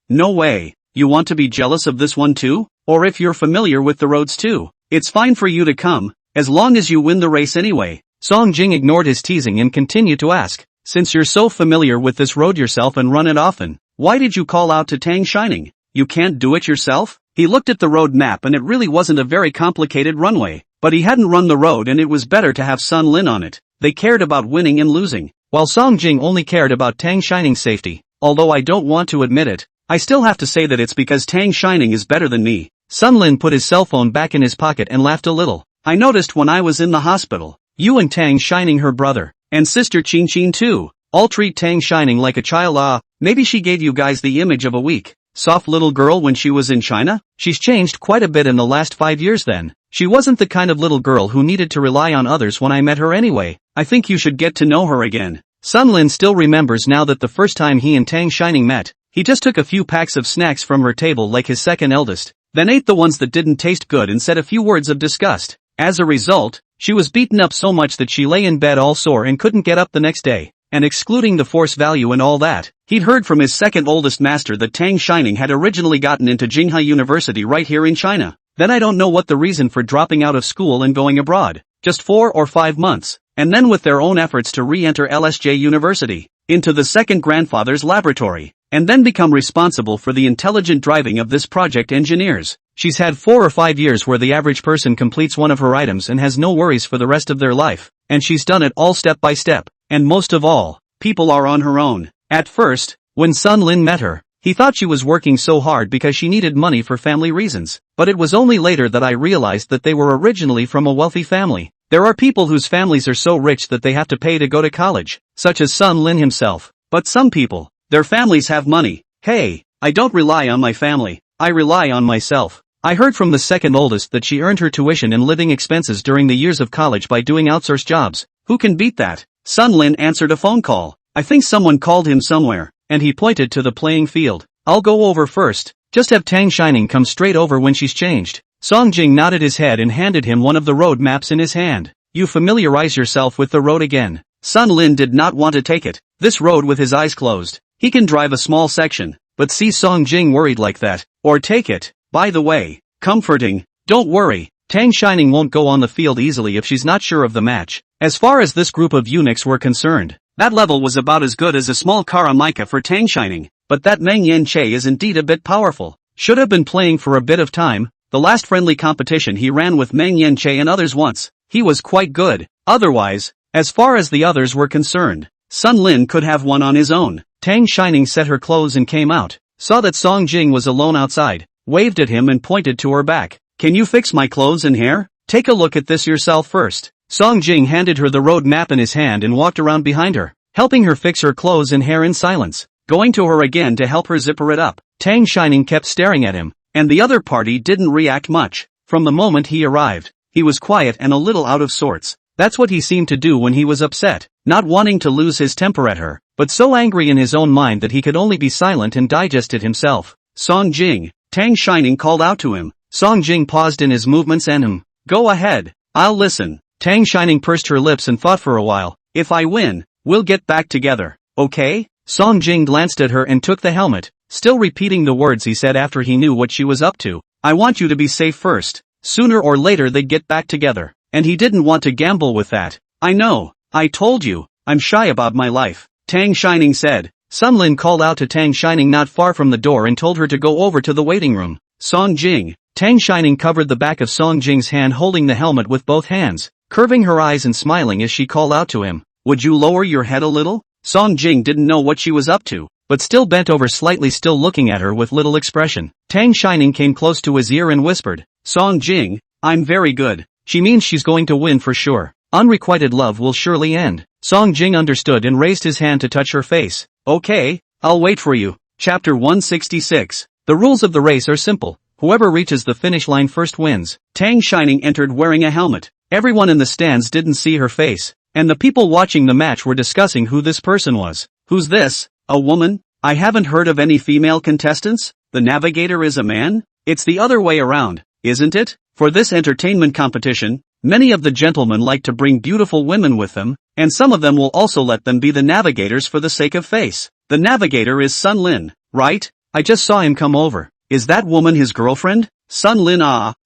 No way. You want to be jealous of this one too? Or if you're familiar with the roads too? It's fine for you to come, as long as you win the race anyway. Song Jing ignored his teasing and continued to ask, since you're so familiar with this road yourself and run it often, why did you call out to Tang Shining? You can't do it yourself? He looked at the road map and it really wasn't a very complicated runway, but he hadn't run the road and it was better to have Sun Lin on it. They cared about winning and losing, while Song Jing only cared about Tang Shining's safety. Although I don't want to admit it, I still have to say that it's because Tang Shining is better than me. Sun Lin put his cell phone back in his pocket and laughed a little. I noticed when I was in the hospital, you and Tang Shining, her brother, and sister Qin Qin too, all treat Tang Shining like a child. Maybe she gave you guys the image of a weak, soft little girl when she was in China? She's changed quite a bit in the last 5 years then. She wasn't the kind of little girl who needed to rely on others when I met her anyway. I think you should get to know her again. Sun Lin still remembers now that the first time he and Tang Shining met, he just took a few packs of snacks from her table like his second eldest, then ate the ones that didn't taste good and said a few words of disgust. As a result, she was beaten up so much that she lay in bed all sore and couldn't get up the next day. And excluding the force value and all that, he'd heard from his second oldest master that Tang Shining had originally gotten into Jinghai University right here in China. Then I don't know what the reason for dropping out of school and going abroad. Just 4 or 5 months. And then with their own efforts to re-enter LSJ University, into the second grandfather's laboratory, and then become responsible for the intelligent driving of this project engineers. She's had 4 or 5 years where the average person completes one of her items and has no worries for the rest of their life, and she's done it all step by step, and most of all, people are on her own. At first, when Sun Lin met her, he thought she was working so hard because she needed money for family reasons, but it was only later that I realized that they were originally from a wealthy family. There are people whose families are so rich that they have to pay to go to college, such as Sun Lin himself, but some people, their families have money. Hey, I don't rely on my family, I rely on myself. I heard from the second oldest that she earned her tuition and living expenses during the years of college by doing outsourced jobs. Who can beat that? Sun Lin answered a phone call. I think someone called him somewhere, and he pointed to the playing field. I'll go over first. Just have Tang Shining come straight over when she's changed. Song Jing nodded his head and handed him one of the road maps in his hand. You familiarize yourself with the road again. Sun Lin did not want to take it. This road with his eyes closed. He can drive a small section, but see Song Jing worried like that, or take it. By the way, comforting, don't worry, Tang Shining won't go on the field easily if she's not sure of the match. As far as this group of eunuchs were concerned, that level was about as good as a small Karamika for Tang Shining, but that Meng Yen Che is indeed a bit powerful. Should have been playing for a bit of time. The last friendly competition he ran with Meng Yen Che and others once, he was quite good. Otherwise, as far as the others were concerned, Sun Lin could have won on his own. Tang Shining set her clothes and came out, saw that Song Jing was alone outside, waved at him and pointed to her back. Can you fix my clothes and hair? Take a look at this yourself first. Song Jing handed her the road map in his hand and walked around behind her, helping her fix her clothes and hair in silence, going to her again to help her zipper it up. Tang Shining kept staring at him, and the other party didn't react much. From the moment he arrived, he was quiet and a little out of sorts. That's what he seemed to do when he was upset, not wanting to lose his temper at her, but so angry in his own mind that he could only be silent and digest it himself. Song Jing, Tang Shining called out to him. Song Jing paused in his movements and go ahead, I'll listen. Tang Shining pursed her lips and thought for a while. If I win, we'll get back together, okay? Song Jing glanced at her and took the helmet, still repeating the words he said after he knew what she was up to. I want you to be safe first. Sooner or later they'd get back together, and he didn't want to gamble with that. I know, I told you, I'm shy about my life, Tang Shining said. Sun Lin called out to Tang Shining not far from the door and told her to go over to the waiting room. Song Jing. Tang Shining covered the back of Song Jing's hand holding the helmet with both hands, curving her eyes and smiling as she called out to him. Would you lower your head a little? Song Jing didn't know what she was up to, but still bent over slightly, still looking at her with little expression. Tang Shining came close to his ear and whispered, Song Jing, I'm very good. She means she's going to win for sure. Unrequited love will surely end. Song Jing understood and raised his hand to touch her face. Okay, I'll wait for you. Chapter 166. The rules of the race are simple. Whoever reaches the finish line first wins. Tang Shining entered wearing a helmet. Everyone in the stands didn't see her face, and the people watching the match were discussing who this person was. Who's this? A woman? I haven't heard of any female contestants? The navigator is a man? It's the other way around, isn't it? For this entertainment competition, many of the gentlemen like to bring beautiful women with them, and some of them will also let them be the navigators for the sake of face. The navigator is Sun Lin, right? I just saw him come over. Is that woman his girlfriend? Sun Lin,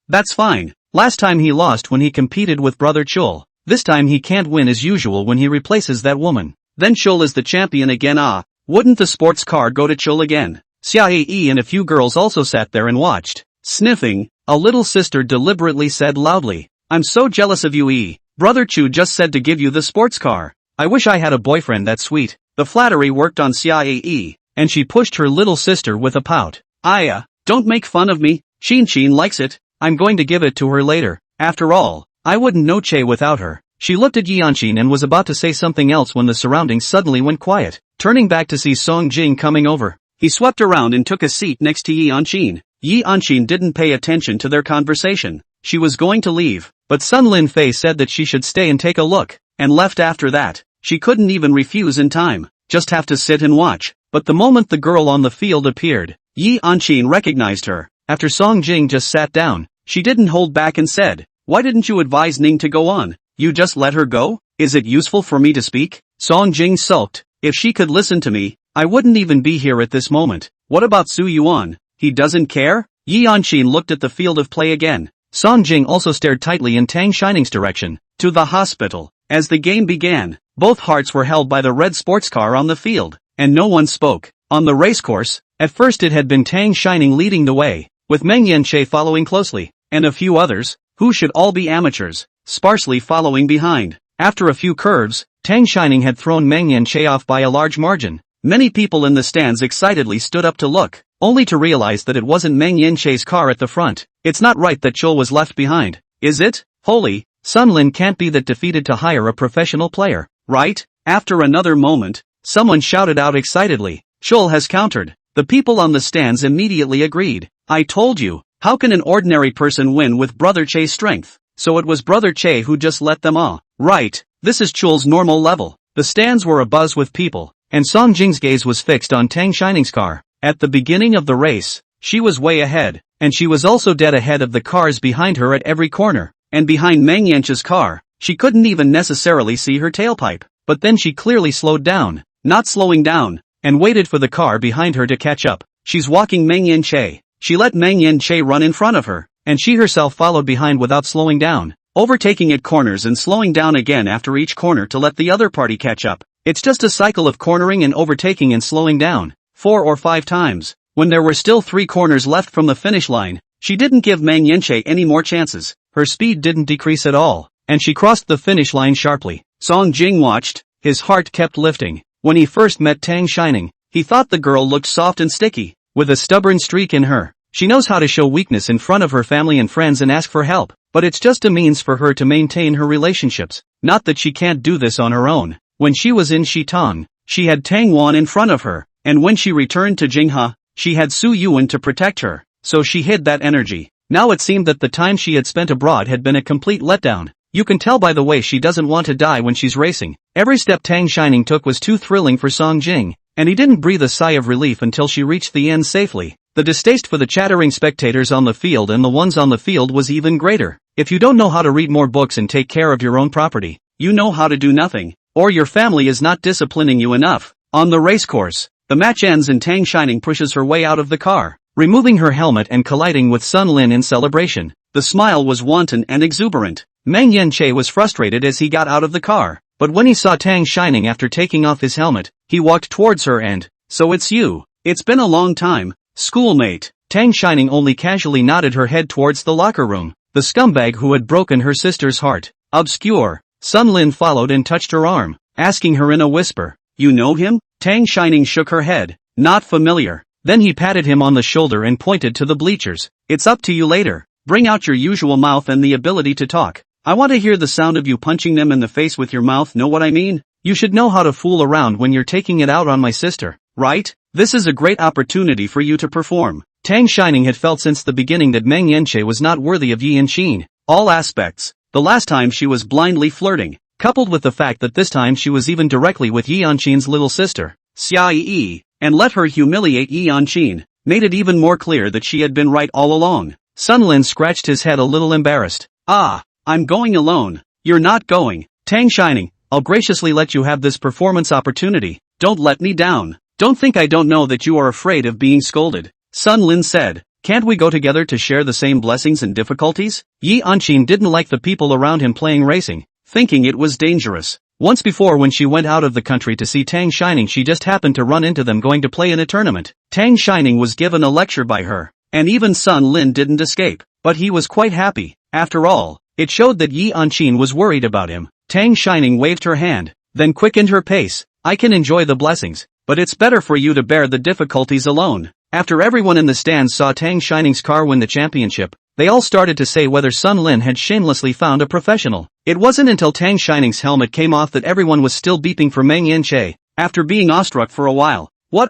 that's fine. Last time he lost when he competed with brother Chul. This time he can't win as usual when he replaces that woman. Then Chul is the champion again. Wouldn't the sports car go to Chul again? Xia and a few girls also sat there and watched. Sniffing, a little sister deliberately said loudly, I'm so jealous of you. Brother Chu just said to give you the sports car. I wish I had a boyfriend that sweet. The flattery worked on Xia, and she pushed her little sister with a pout. Aya, don't make fun of me. Chin likes it. I'm going to give it to her later. After all, I wouldn't know Che without her. She looked at Yanchin and was about to say something else when the surroundings suddenly went quiet. Turning back to see Song Jing coming over, he swept around and took a seat next to Yanchin. Yanchin didn't pay attention to their conversation. She was going to leave, but Sun Lin Fei said that she should stay and take a look, and left after that. She couldn't even refuse in time, just have to sit and watch. But the moment the girl on the field appeared, Yanchin recognized her. After Song Jing just sat down, she didn't hold back and said, why didn't you advise Ning to go on? You just let her go? Is it useful for me to speak? Song Jing sulked. If she could listen to me, I wouldn't even be here at this moment. What about Su Yuan? He doesn't care? Yanchin looked at the field of play again. Song Jing also stared tightly in Tang Shining's direction. To the hospital. As the game began, both hearts were held by the red sports car on the field, and no one spoke. On the racecourse, at first it had been Tang Shining leading the way, with Meng Yanche following closely, and a few others, who should all be amateurs, sparsely following behind. After a few curves, Tang Shining had thrown Meng Yanche off by a large margin. Many people in the stands excitedly stood up to look, only to realize that it wasn't Meng Yanche's car at the front. It's not right that Chul was left behind, is it? Holy, Sun Lin can't be that defeated to hire a professional player, right? After another moment, someone shouted out excitedly, Chul has countered. The people on the stands immediately agreed. I told you, how can an ordinary person win with Brother Che's strength? So it was Brother Che who just let them all. Right, this is Chul's normal level. The stands were abuzz with people, and Song Jing's gaze was fixed on Tang Shining's car. At the beginning of the race, she was way ahead, and she was also dead ahead of the cars behind her at every corner, and behind Meng Yanche's car, she couldn't even necessarily see her tailpipe. But then she clearly slowed down, not slowing down, and waited for the car behind her to catch up. She's walking Meng Yanche. She let Meng Yanche run in front of her, and she herself followed behind without slowing down, overtaking at corners and slowing down again after each corner to let the other party catch up. It's just a cycle of cornering and overtaking and slowing down, 4 or 5 times. When there were still 3 corners left from the finish line, she didn't give Meng Yanche any more chances. Her speed didn't decrease at all, and she crossed the finish line sharply. Song Jing watched, his heart kept lifting. When he first met Tang Shining, he thought the girl looked soft and sticky, with a stubborn streak in her. She knows how to show weakness in front of her family and friends and ask for help, but it's just a means for her to maintain her relationships. Not that she can't do this on her own. When she was in Shitong, she had Tang Wan in front of her, and when she returned to Jinghe, she had Su Yuan to protect her, so she hid that energy. Now it seemed that the time she had spent abroad had been a complete letdown. You can tell by the way she doesn't want to die when she's racing. Every step Tang Shining took was too thrilling for Song Jing, and he didn't breathe a sigh of relief until she reached the end safely. The distaste for the chattering spectators on the field and the ones on the field was even greater. If you don't know how to read more books and take care of your own property, you know how to do nothing, or your family is not disciplining you enough. On the racecourse, the match ends and Tang Shining pushes her way out of the car, removing her helmet and colliding with Sun Lin in celebration. The smile was wanton and exuberant. Meng Yanche was frustrated as he got out of the car, but when he saw Tang Shining after taking off his helmet, he walked towards her and, so it's you. It's been a long time, schoolmate. Tang Shining only casually nodded her head towards the locker room. The scumbag who had broken her sister's heart. Obscure. Sun Lin followed and touched her arm, asking her in a whisper, you know him? Tang Shining shook her head. Not familiar. Then he patted him on the shoulder and pointed to the bleachers. It's up to you later. Bring out your usual mouth and the ability to talk. I want to hear the sound of you punching them in the face with your mouth, know what I mean? You should know how to fool around when you're taking it out on my sister, right? This is a great opportunity for you to perform. Tang Shining had felt since the beginning that Meng Yanche was not worthy of Yi Yanqin. All aspects. The last time she was blindly flirting, coupled with the fact that this time she was even directly with Yi Yanqin's little sister, Xia Yi, and let her humiliate Yi Yanqin. made it even more clear that she had been right all along. Sun Lin scratched his head a little embarrassed. Ah, I'm going alone. You're not going. Tang Shining, I'll graciously let you have this performance opportunity. Don't let me down. Don't think I don't know that you are afraid of being scolded. Sun Lin said. Can't we go together to share the same blessings and difficulties? Yi Anqin didn't like the people around him playing racing, thinking it was dangerous. Once before when she went out of the country to see Tang Shining she just happened to run into them going to play in a tournament. Tang Shining was given a lecture by her, and even Sun Lin didn't escape, but he was quite happy. After all, it showed that Yi Anqin was worried about him. Tang Shining waved her hand, then quickened her pace. I can enjoy the blessings, but it's better for you to bear the difficulties alone. After everyone in the stands saw Tang Shining's car win the championship, they all started to say whether Sun Lin had shamelessly found a professional. It wasn't until Tang Shining's helmet came off that everyone was still beeping for Meng Yanche, after being awestruck for a while. What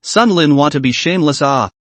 Sun Lin want to be shameless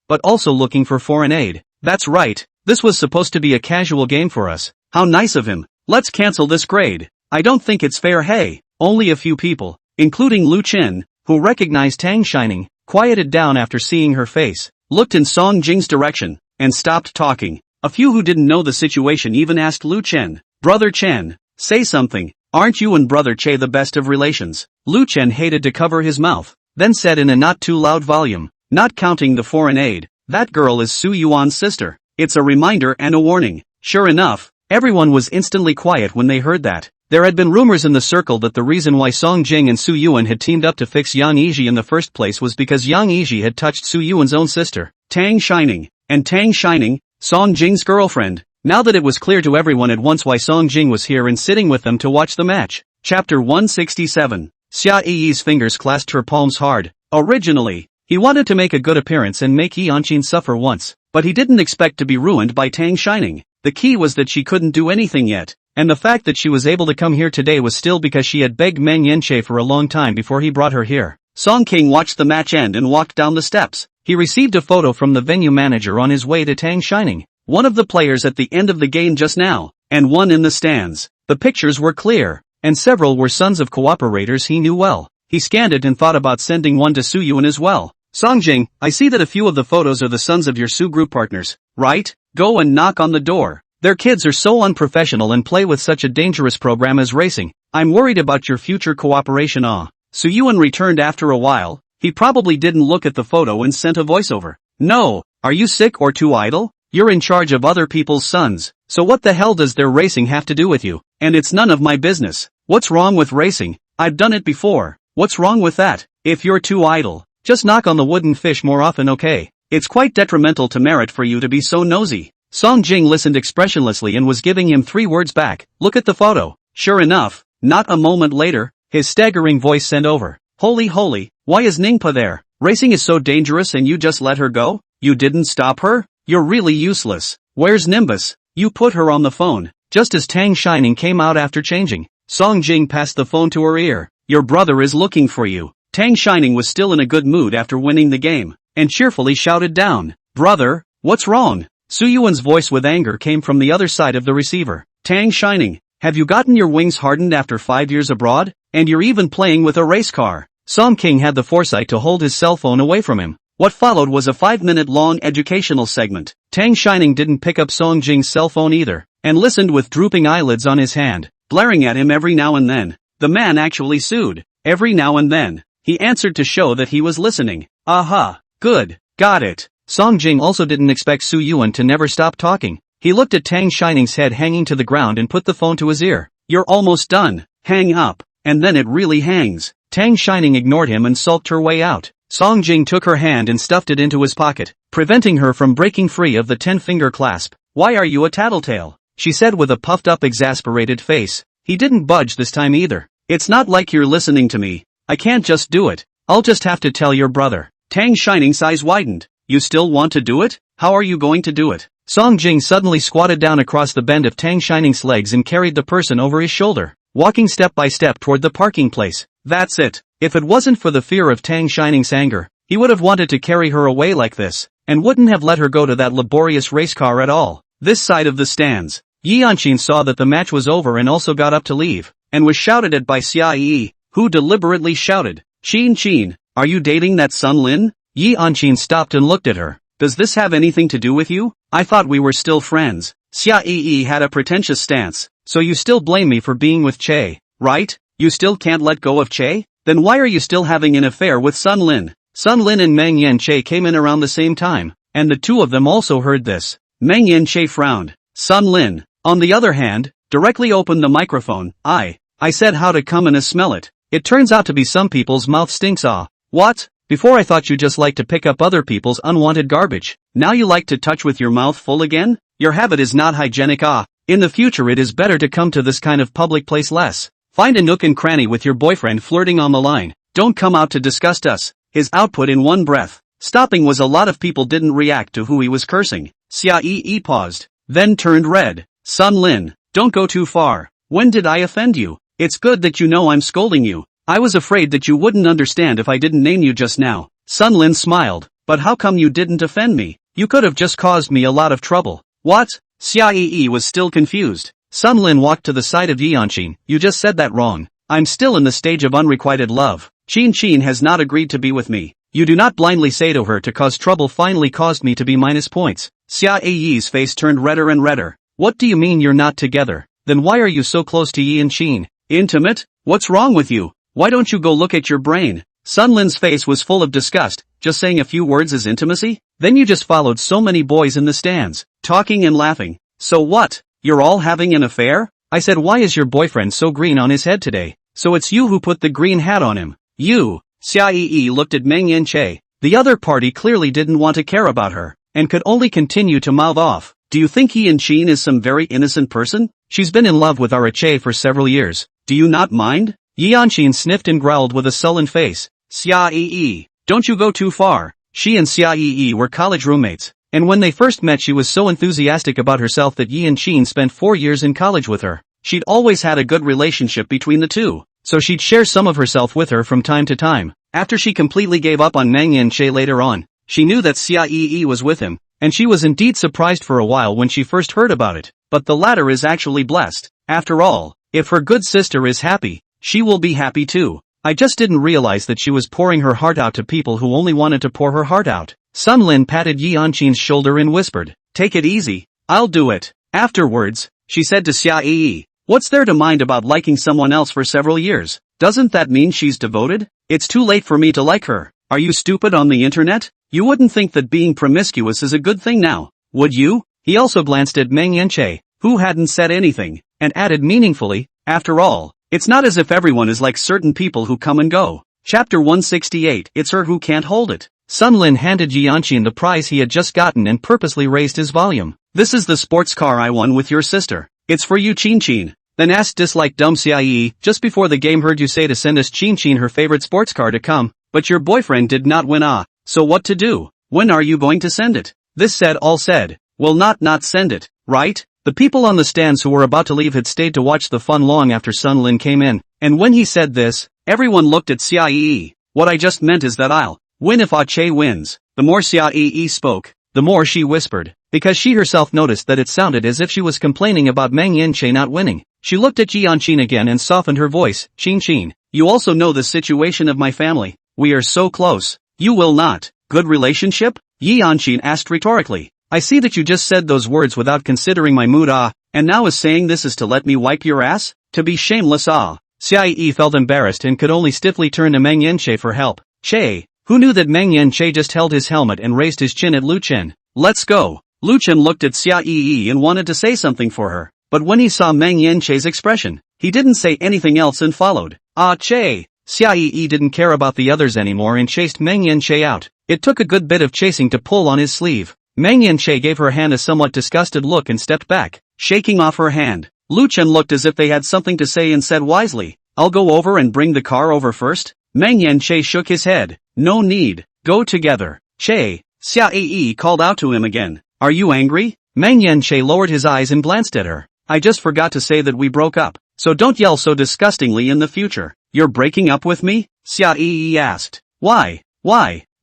but also looking for foreign aid. That's right, this was supposed to be a casual game for us. How nice of him. Let's cancel this grade. I don't think it's fair. Hey, only a few people, including Lu Chen, who recognized Tang Shining, quieted down after seeing her face, looked in Song Jing's direction, and stopped talking. A few who didn't know the situation even asked Lu Chen, Brother Chen, say something, aren't you and Brother Che the best of relations? Lu Chen hated to cover his mouth, then said in a not too loud volume, not counting the foreign aid, that girl is Su Yuan's sister. It's a reminder and a warning. Sure enough, everyone was instantly quiet when they heard that. There had been rumors in the circle that the reason why Song Jing and Su Yuan had teamed up to fix Yang Yiji in the first place was because Yang Yiji had touched Su Yuan's own sister, Tang Shining, and Tang Shining, Song Jing's girlfriend. Now that it was clear to everyone at once why Song Jing was here and sitting with them to watch the match. Chapter 167. Xia Yi's fingers clasped her palms hard. Originally, he wanted to make a good appearance and make Yi Anqin suffer once, but he didn't expect to be ruined by Tang Shining. The key was that she couldn't do anything yet, and the fact that she was able to come here today was still because she had begged Meng Yanche for a long time before he brought her here. Song King watched the match end and walked down the steps. He received a photo from the venue manager on his way to Tang Shining, one of the players at the end of the game just now, and one in the stands. The pictures were clear, and several were sons of cooperators he knew well. He scanned it and thought about sending one to Su Yuan as well. Songjing, I see that a few of the photos are the sons of your Su group partners, right? Go and knock on the door. Their kids are so unprofessional and play with such a dangerous program as racing. I'm worried about your future cooperation. Su Yuan returned after a while. He probably didn't look at the photo and sent a voiceover. No, are you sick or too idle? You're in charge of other people's sons, so what the hell does their racing have to do with you? And it's none of my business. What's wrong with racing? I've done it before. What's wrong with that? If you're too idle, just knock on the wooden fish more often, okay? It's quite detrimental to merit for you to be so nosy. Song Jing listened expressionlessly and was giving him 3 words back. Look at the photo. Sure enough, not a moment later, his staggering voice sent over. Holy, why is Ningpa there? Racing is so dangerous and you just let her go? You didn't stop her? You're really useless. Where's Nimbus? You put her on the phone. Just as Tang Shining came out after changing, Song Jing passed the phone to her ear. Your brother is looking for you. Tang Shining was still in a good mood after winning the game, and cheerfully shouted down. Brother, what's wrong? Su Yuan's voice with anger came from the other side of the receiver. Tang Shining, have you gotten your wings hardened after 5 years abroad? And you're even playing with a race car. Song King had the foresight to hold his cell phone away from him. What followed was a 5-minute-long educational segment. Tang Shining didn't pick up Song Jing's cell phone either, and listened with drooping eyelids on his hand, blaring at him every now and then. The man actually sued. Every now and then, he answered to show that he was listening. Aha, good, got it. Song Jing also didn't expect Su Yuan to never stop talking. He looked at Tang Shining's head hanging to the ground and put the phone to his ear. You're almost done. Hang up. And then it really hangs. Tang Shining ignored him and sulked her way out. Song Jing took her hand and stuffed it into his pocket, preventing her from breaking free of the 10-finger clasp. Why are you a tattletale? She said with a puffed-up exasperated face. He didn't budge this time either. It's not like you're listening to me. I can't just do it. I'll just have to tell your brother. Tang Shining's eyes widened. You still want to do it? How are you going to do it? Song Jing suddenly squatted down across the bend of Tang Shining's legs and carried the person over his shoulder, walking step by step toward the parking place. That's it. If it wasn't for the fear of Tang Shining's anger, he would have wanted to carry her away like this, and wouldn't have let her go to that laborious race car at all. This side of the stands, Yi Anqin saw that the match was over and also got up to leave, and was shouted at by Xia Yi, who deliberately shouted, Qin, are you dating that Sun Lin? Yi Anqin stopped and looked at her. Does this have anything to do with you? I thought we were still friends. Xia Yi had a pretentious stance. So you still blame me for being with Che, right? You still can't let go of Che? Then why are you still having an affair with Sun Lin? Sun Lin and Meng Yanche came in around the same time, and the two of them also heard this. Meng Yanche frowned. Sun Lin, on the other hand, directly opened the microphone. I said how to come and smell it. It turns out to be some people's mouth stinks. What? Before I thought you just like to pick up other people's unwanted garbage. Now you like to touch with your mouth full again? Your habit is not hygienic. In the future it is better to come to this kind of public place less. Find a nook and cranny with your boyfriend flirting on the line. Don't come out to disgust us. His output in one breath. Stopping was a lot of people didn't react to who he was cursing. Xia Yi paused, then turned red. Sun Lin, don't go too far. When did I offend you? It's good that you know I'm scolding you. I was afraid that you wouldn't understand if I didn't name you just now. Sun Lin smiled. But how come you didn't offend me? You could have just caused me a lot of trouble. What? Xia Yi was still confused. Sun Lin walked to the side of Yi Anqin. You just said that wrong. I'm still in the stage of unrequited love. Qin has not agreed to be with me. You do not blindly say to her to cause trouble finally caused me to be minus points. Xia Yi's face turned redder and redder. What do you mean you're not together? Then why are you so close to Yi and Qin? Intimate? What's wrong with you? Why don't you go look at your brain? Sun Lin's face was full of disgust. Just saying a few words is intimacy? Then you just followed so many boys in the stands, talking and laughing. So what? You're all having an affair? I said why is your boyfriend so green on his head today? So it's you who put the green hat on him. You. Xia Yi looked at Meng Yanche. The other party clearly didn't want to care about her, and could only continue to mouth off. Do you think Yi and Qin is some very innocent person? She's been in love with our Che for several years. Do you not mind? Yi Anqin sniffed and growled with a sullen face. Xia Yi, don't you go too far. She and Xia Yi were college roommates, and when they first met she was so enthusiastic about herself that Yi and Qin spent 4 years in college with her. She'd always had a good relationship between the two, so she'd share some of herself with her from time to time. After she completely gave up on Meng Yanche later on, she knew that Xia Yi was with him, and she was indeed surprised for a while when she first heard about it. But the latter is actually blessed. After all, if her good sister is happy, she will be happy too. I just didn't realize that she was pouring her heart out to people who only wanted to pour her heart out. Sun Lin patted Yi Anqin's shoulder and whispered, take it easy. I'll do it. Afterwards, she said to Xia Yi, what's there to mind about liking someone else for several years? Doesn't that mean she's devoted? It's too late for me to like her. Are you stupid on the internet? You wouldn't think that being promiscuous is a good thing now, would you? He also glanced at Meng Yanche, who hadn't said anything, and added meaningfully, after all, it's not as if everyone is like certain people who come and go. Chapter 168. It's her who can't hold it. Sun Lin handed Yi Anqin the prize he had just gotten and purposely raised his volume. This is the sports car I won with your sister. It's for you Qin. Then asked dislike dumb Xia Yi, just before the game heard you say to send us Qin her favorite sports car to come, but your boyfriend did not win. So what to do? When are you going to send it? This said all said. Well not send it, right? The people on the stands who were about to leave had stayed to watch the fun long after Sun Lin came in, and when he said this, everyone looked at Xia Yi. What I just meant is that I'll win if Che wins. The more Xia Yi spoke, the more she whispered, because she herself noticed that it sounded as if she was complaining about Meng Yanche not winning. She looked at Yi Anqin again and softened her voice. Qin, you also know the situation of my family. We are so close. You will not. Good relationship? Yi Anqin asked rhetorically. I see that you just said those words without considering my mood and now is saying this is to let me wipe your ass? To be shameless Xia Yi felt embarrassed and could only stiffly turn to Meng Yanche for help. Che, who knew that Meng Yanche just held his helmet and raised his chin at Lu Chen. Let's go. Lu Chen looked at Xia Yi and wanted to say something for her, but when he saw Meng Yanche's expression, he didn't say anything else and followed. Che. Xia Yi didn't care about the others anymore and chased Meng Yanche out. It took a good bit of chasing to pull on his sleeve. Meng Yanche gave her hand a somewhat disgusted look and stepped back, shaking off her hand. Lu Chen looked as if they had something to say and said wisely, I'll go over and bring the car over first. Meng Yanche shook his head. No need. Go together. Che. Xia Yi called out to him again. Are you angry? Meng Yanche lowered his eyes and glanced at her. I just forgot to say that we broke up, so don't yell so disgustingly in the future. You're breaking up with me? Xia Yi asked. Why?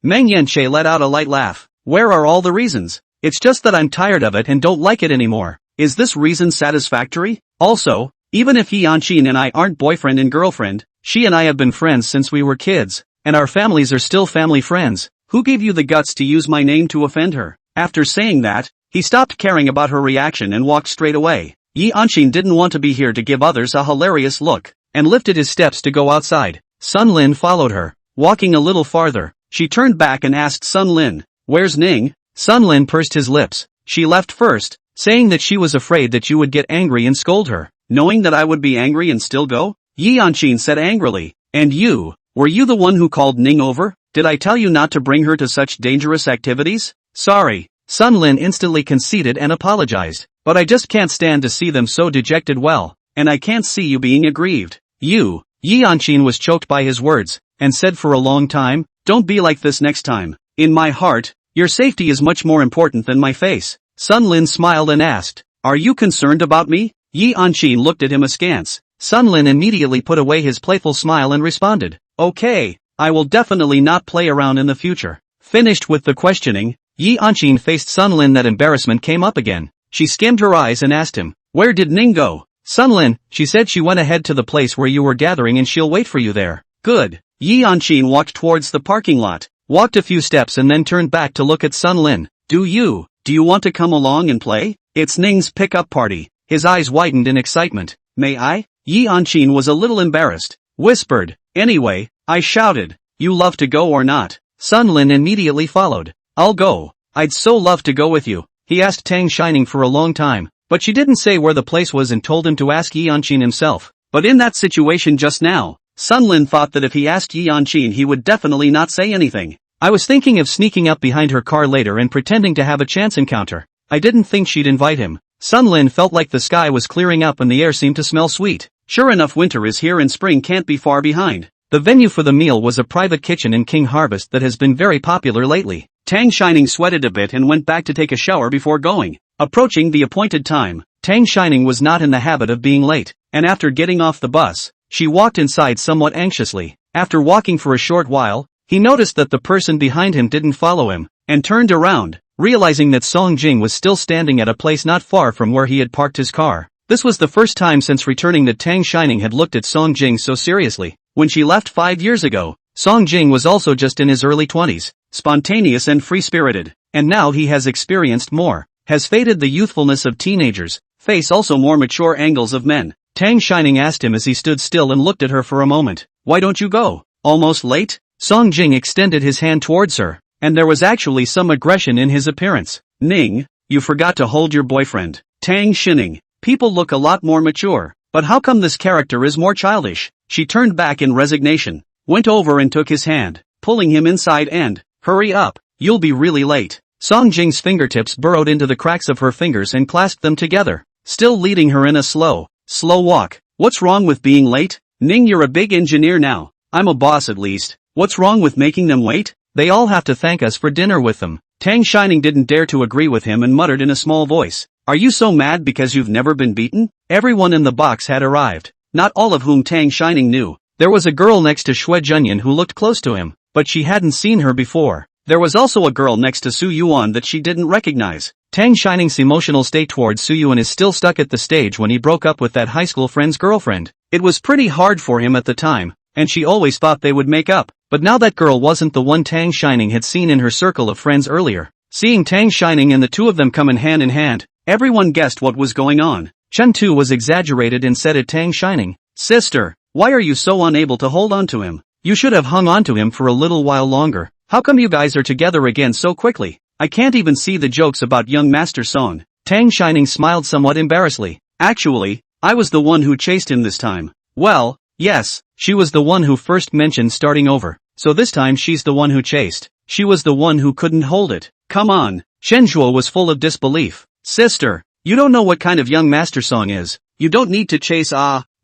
Meng Yanche let out a light laugh. Where are all the reasons? It's just that I'm tired of it and don't like it anymore. Is this reason satisfactory? Also, even if Yi Anqin and I aren't boyfriend and girlfriend, she and I have been friends since we were kids, and our families are still family friends. Who gave you the guts to use my name to offend her? After saying that, he stopped caring about her reaction and walked straight away. Yi Anshin didn't want to be here to give others a hilarious look, and lifted his steps to go outside. Sun Lin followed her. Walking a little farther, she turned back and asked Sun Lin, "Where's Ning?" Sun Lin pursed his lips. "She left first, saying that she was afraid that you would get angry and scold her." "Knowing that I would be angry and still go?" Yi Anshin said angrily. "And you, were you the one who called Ning over? Did I tell you not to bring her to such dangerous activities?" "Sorry." Sun Lin instantly conceded and apologized. "But I just can't stand to see them so dejected and I can't see you being aggrieved." Yi Anshin was choked by his words, and said for a long time, "Don't be like this next time. In my heart, your safety is much more important than my face." Sun Lin smiled and asked, "Are you concerned about me?" Yi Anshin looked at him askance. Sun Lin immediately put away his playful smile and responded, "Okay, I will definitely not play around in the future." Finished with the questioning, Yi Anshin faced Sun Lin. That embarrassment came up again. She skimmed her eyes and asked him, "Where did Ning go?" "Sun Lin, she said she went ahead to the place where you were gathering and she'll wait for you there." "Good." Yi Anshin walked towards the parking lot, walked a few steps and then turned back to look at Sun Lin. Do you want to come along and play? It's Ning's pickup party." His eyes widened in excitement. "May I?" Yi Anshin was a little embarrassed. Whispered, "Anyway," I shouted, "You love to go or not?" Sun Lin immediately followed. "I'll go. I'd so love to go with you." He asked Tang Shining for a long time, but she didn't say where the place was and told him to ask Yi Anshin himself. But in that situation just now, Sun Lin thought that if he asked Yi Anshin he would definitely not say anything. "I was thinking of sneaking up behind her car later and pretending to have a chance encounter. I didn't think she'd invite him." Sun Lin felt like the sky was clearing up and the air seemed to smell sweet. Sure enough, winter is here and spring can't be far behind. The venue for the meal was a private kitchen in King Harvest that has been very popular lately. Tang Shining sweated a bit and went back to take a shower before going. Approaching the appointed time, Tang Shining was not in the habit of being late, and after getting off the bus, she walked inside somewhat anxiously. After walking for a short while, he noticed that the person behind him didn't follow him, and turned around, realizing that Song Jing was still standing at a place not far from where he had parked his car. This was the first time since returning that Tang Shining had looked at Song Jing so seriously. When she left 5 years ago, Song Jing was also just in his early 20s, spontaneous and free-spirited, and now he has experienced more, has faded the youthfulness of teenagers, face also more mature angles of men. Tang Shining asked him as he stood still and looked at her for a moment, "Why don't you go? Almost late?" Song Jing extended his hand towards her, and there was actually some aggression in his appearance. "Ning, you forgot to hold your boyfriend." Tang Shining, people look a lot more mature, but how come this character is more childish? She turned back in resignation, went over and took his hand, pulling him inside and, "Hurry up, you'll be really late." Song Jing's fingertips burrowed into the cracks of her fingers and clasped them together, still leading her in a slow walk. "What's wrong with being late? Ning, you're a big engineer now. I'm a boss at least. What's wrong with making them wait? They all have to thank us for dinner with them." Tang Shining didn't dare to agree with him and muttered in a small voice, "Are you so mad because you've never been beaten?" Everyone in the box had arrived, not all of whom Tang Shining knew. There was a girl next to Shui Junyan who looked close to him, but she hadn't seen her before. There was also a girl next to Su Yuan that she didn't recognize. Tang Shining's emotional state towards Su Yuan is still stuck at the stage when he broke up with that high school friend's girlfriend. It was pretty hard for him at the time, and she always thought they would make up. But now that girl wasn't the one Tang Shining had seen in her circle of friends earlier. Seeing Tang Shining and the two of them come in hand, everyone guessed what was going on. Chen Tu was exaggerated and said at Tang Shining, "Sister, why are you so unable to hold on to him? You should have hung on to him for a little while longer. How come you guys are together again so quickly? I can't even see the jokes about young Master Song." Tang Shining smiled somewhat embarrassedly. "Actually, I was the one who chased him this time." "Well, yes, she was the one who first mentioned starting over, so this time she's the one who chased. She was the one who couldn't hold it. Come on." Shenjuo was full of disbelief. "Sister, you don't know what kind of young Master Song is. You don't need to chase.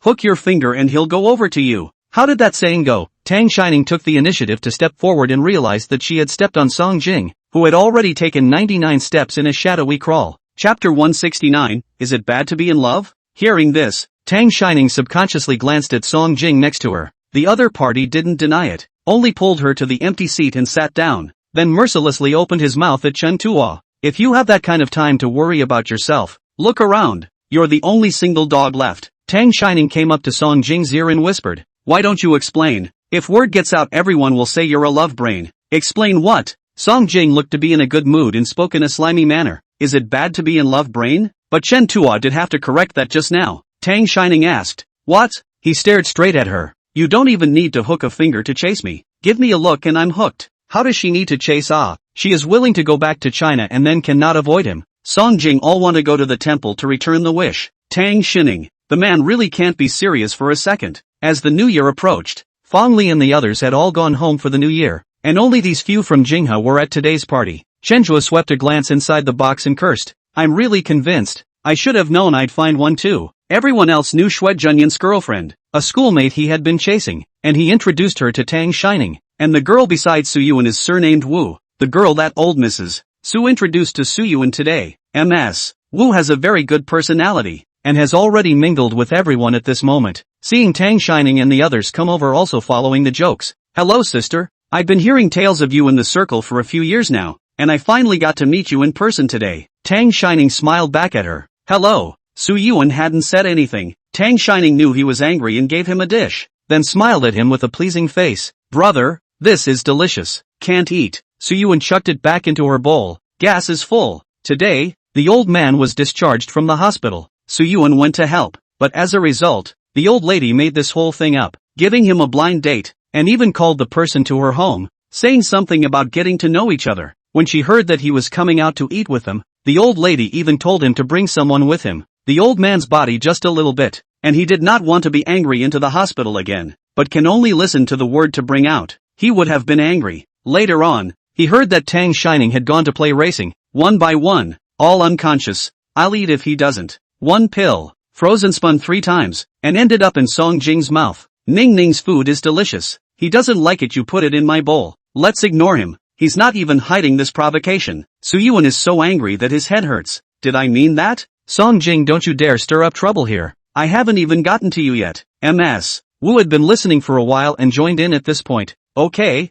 Hook your finger and he'll go over to you." How did that saying go? Tang Shining took the initiative to step forward and realized that she had stepped on Song Jing, who had already taken 99 steps in a shadowy crawl. Chapter 169, Is It Bad to Be in Love? Hearing this, Tang Shining subconsciously glanced at Song Jing next to her. The other party didn't deny it, only pulled her to the empty seat and sat down, then mercilessly opened his mouth at Chen Tuo. "If you have that kind of time to worry about yourself, look around. You're the only single dog left." Tang Shining came up to Song Jing's ear and whispered, "Why don't you explain? If word gets out everyone will say you're a love brain." Explain what? Song Jing looked to be in a good mood and spoke in a slimy manner. Is it bad to be in love, brain? But Chen Tua did have to correct that just now. Tang Shining asked. What? He stared straight at her. You don't even need to hook a finger to chase me. Give me a look and I'm hooked. How does she need to chase? She is willing to go back to China and then cannot avoid him. Song Jing all want to go to the temple to return the wish. Tang Shining. The man really can't be serious for a second. As the new year approached, Fong Li and the others had all gone home for the new year, and only these few from Jinghe were at today's party. Chenjua swept a glance inside the box and cursed. I'm really convinced. I should have known I'd find one too. Everyone else knew Xue Junyan's girlfriend, a schoolmate he had been chasing, and he introduced her to Tang Shining. And the girl beside Su Yuan is surnamed Wu, the girl that old Mrs. Su introduced to Su Yuan today. Ms. Wu has a very good personality, and has already mingled with everyone at this moment. Seeing Tang Shining and the others come over also following the jokes. Hello sister, I've been hearing tales of you in the circle for a few years now, and I finally got to meet you in person today. Tang Shining smiled back at her. Hello. Su Yuan hadn't said anything. Tang Shining knew he was angry and gave him a dish, then smiled at him with a pleasing face. Brother, this is delicious. Can't eat. Su Yuan chucked it back into her bowl. Gas is full. Today, the old man was discharged from the hospital. Su Yuan went to help, but as a result, the old lady made this whole thing up, giving him a blind date, and even called the person to her home, saying something about getting to know each other. When she heard that he was coming out to eat with them, the old lady even told him to bring someone with him. The old man's body just a little bit, and he did not want to be angry into the hospital again, but can only listen to the word to bring out. He would have been angry. Later on, he heard that Tang Shining had gone to play racing, one by one, all unconscious. I'll eat if he doesn't. One pill, frozen spun 3 times, and ended up in Song Jing's mouth. Ning Ning's food is delicious. He doesn't like it, you put it in my bowl. Let's ignore him. He's not even hiding this provocation. Su Yuan is so angry that his head hurts. Did I mean that? Song Jing, don't you dare stir up trouble here. I haven't even gotten to you yet. Ms. Wu had been listening for a while and joined in at this point. Okay,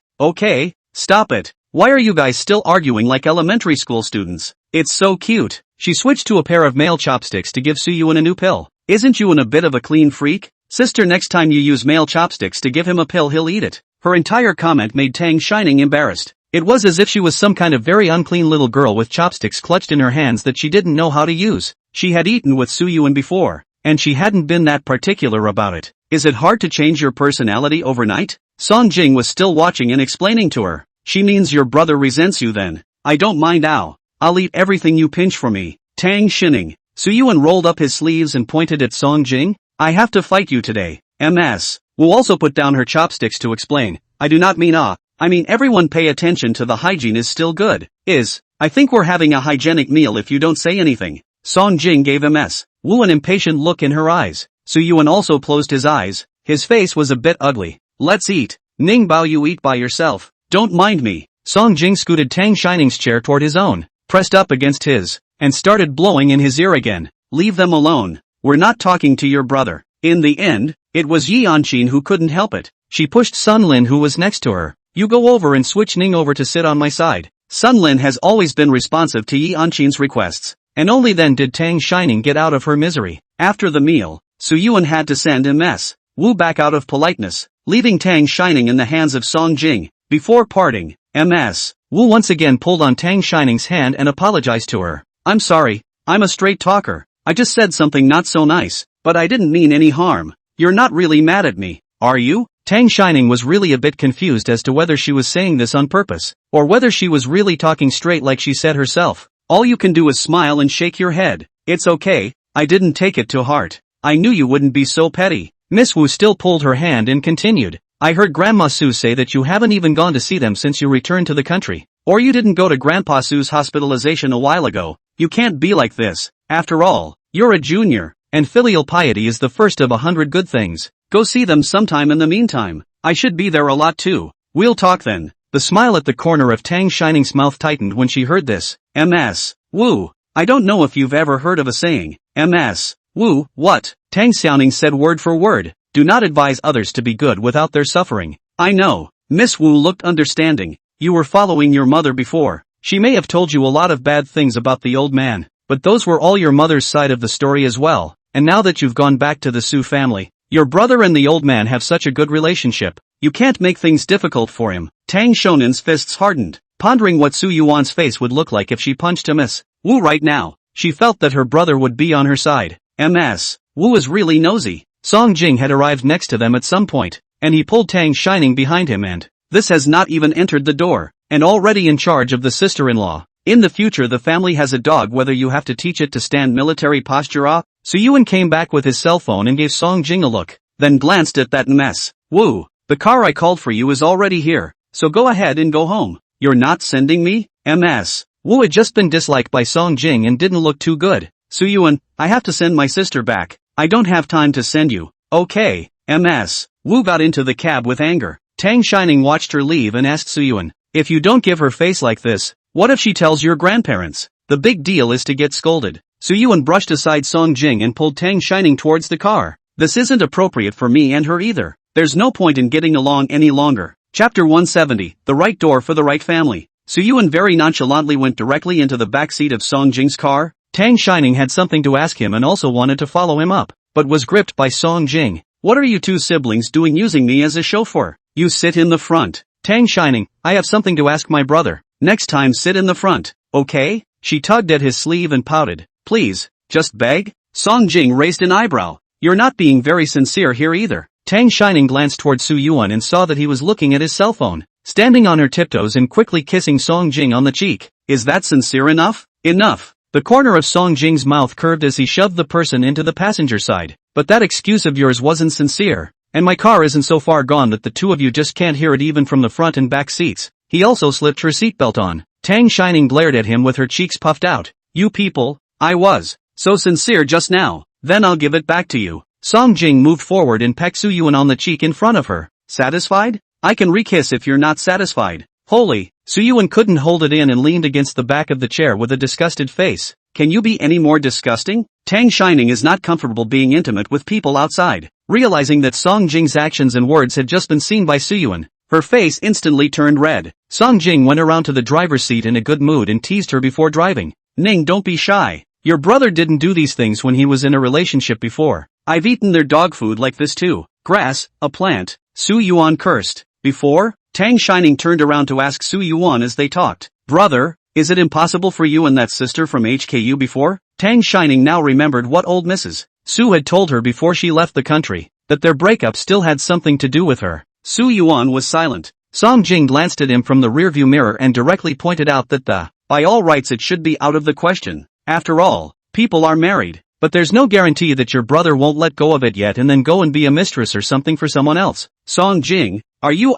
stop it. Why are you guys still arguing like elementary school students? It's so cute. She switched to a pair of male chopsticks to give Su Yuan a new pill. Isn't Yuan a bit of a clean freak? Sister, next time you use male chopsticks to give him a pill, he'll eat it. Her entire comment made Tang Shining embarrassed. It was as if she was some kind of very unclean little girl with chopsticks clutched in her hands that she didn't know how to use. She had eaten with Su Yuan before, and she hadn't been that particular about it. Is it hard to change your personality overnight? Song Jing was still watching and explaining to her. She means your brother resents you then. I don't mind now. I'll eat everything you pinch for me. Tang Shining. Su Yuan rolled up his sleeves and pointed at Song Jing. I have to fight you today. Ms. Wu also put down her chopsticks to explain. I do not mean I mean everyone pay attention to the hygiene is still good. I think we're having a hygienic meal if you don't say anything. Song Jing gave Ms. Wu an impatient look in her eyes. Su Yuan also closed his eyes. His face was a bit ugly. Let's eat. Ning Bao, you eat by yourself. Don't mind me. Song Jing scooted Tang Shining's chair toward his own, pressed up against his, and started blowing in his ear again. Leave them alone. We're not talking to your brother. In the end, it was Yi Anqin who couldn't help it. She pushed Sun Lin, who was next to her. You go over and switch Ning over to sit on my side. Sun Lin has always been responsive to Yi Anqin's requests, and only then did Tang Shining get out of her misery. After the meal, Su Yuan had to send Ms. Wu back out of politeness, leaving Tang Shining in the hands of Song Jing. Before parting, Ms. Wu once again pulled on Tang Shining's hand and apologized to her. I'm sorry, I'm a straight talker. I just said something not so nice, but I didn't mean any harm. You're not really mad at me, are you? Tang Shining was really a bit confused as to whether she was saying this on purpose, or whether she was really talking straight like she said herself. All you can do is smile and shake your head. It's okay, I didn't take it to heart. I knew you wouldn't be so petty. Miss Wu still pulled her hand and continued. I heard Grandma Su say that you haven't even gone to see them since you returned to the country. Or you didn't go to Grandpa Su's hospitalization a while ago. You can't be like this. After all, you're a junior, and filial piety is the first of 100 good things. Go see them sometime in the meantime. I should be there a lot too. We'll talk then. The smile at the corner of Tang Shining's mouth tightened when she heard this. Ms. Wu, I don't know if you've ever heard of a saying. Ms. Wu, what? Tang Xiaoning said word for word. Do not advise others to be good without their suffering. I know. Miss Wu looked understanding. You were following your mother before. She may have told you a lot of bad things about the old man, but those were all your mother's side of the story as well. And now that you've gone back to the Su family, your brother and the old man have such a good relationship. You can't make things difficult for him. Tang Shonen's fists hardened, pondering what Su Yuan's face would look like if she punched Miss Wu right now. She felt that her brother would be on her side. Ms. Wu is really nosy. Song Jing had arrived next to them at some point, and he pulled Tang Shining behind him and this has not even entered the door, and already in charge of the sister-in-law. In the future the family has a dog whether you have to teach it to stand military posture. Su Yuan came back with his cell phone and gave Song Jing a look, then glanced at that mess. Wu, the car I called for you is already here, so go ahead and go home. You're not sending me? Ms. Wu had just been disliked by Song Jing and didn't look too good. Su Yuan, I have to send my sister back. I don't have time to send you. Okay, Ms. Wu got into the cab with anger. Tang Shining watched her leave and asked Su Yuan, if you don't give her face like this, what if she tells your grandparents? The big deal is to get scolded. Su Yuan brushed aside Song Jing and pulled Tang Shining towards the car. This isn't appropriate for me and her either. There's no point in getting along any longer. Chapter 170, The Right Door for the Right Family. Su Yuan very nonchalantly went directly into the backseat of Song Jing's car. Tang Shining had something to ask him and also wanted to follow him up, but was gripped by Song Jing. What are you two siblings doing using me as a chauffeur? You sit in the front. Tang Shining, I have something to ask my brother. Next time sit in the front, okay? She tugged at his sleeve and pouted. Please, just beg? Song Jing raised an eyebrow. You're not being very sincere here either. Tang Shining glanced toward Su Yuan and saw that he was looking at his cell phone, standing on her tiptoes and quickly kissing Song Jing on the cheek. Is that sincere enough? Enough. The corner of Song Jing's mouth curved as he shoved the person into the passenger side. But that excuse of yours wasn't sincere. And my car isn't so far gone that the two of you just can't hear it even from the front and back seats. He also slipped her seatbelt on. Tang Shining glared at him with her cheeks puffed out. You people, I was so sincere just now. Then I'll give it back to you. Song Jing moved forward and pecked Su Yuan on the cheek in front of her. Satisfied? I can re-kiss if you're not satisfied. Holy, Su Yuan couldn't hold it in and leaned against the back of the chair with a disgusted face. Can you be any more disgusting? Tang Shining is not comfortable being intimate with people outside. Realizing that Song Jing's actions and words had just been seen by Su Yuan, her face instantly turned red. Song Jing went around to the driver's seat in a good mood and teased her before driving. Ning, don't be shy. Your brother didn't do these things when he was in a relationship before. I've eaten their dog food like this too. Grass, a plant. Su Yuan cursed. Before? Tang Shining turned around to ask Su Yuan as they talked. Brother, is it impossible for you and that sister from HKU before? Tang Shining now remembered what old Mrs. Su had told her before she left the country, that their breakup still had something to do with her. Su Yuan was silent. Song Jing glanced at him from the rearview mirror and directly pointed out that by all rights it should be out of the question. After all, people are married. But there's no guarantee that your brother won't let go of it yet and then go and be a mistress or something for someone else. Song Jing, are you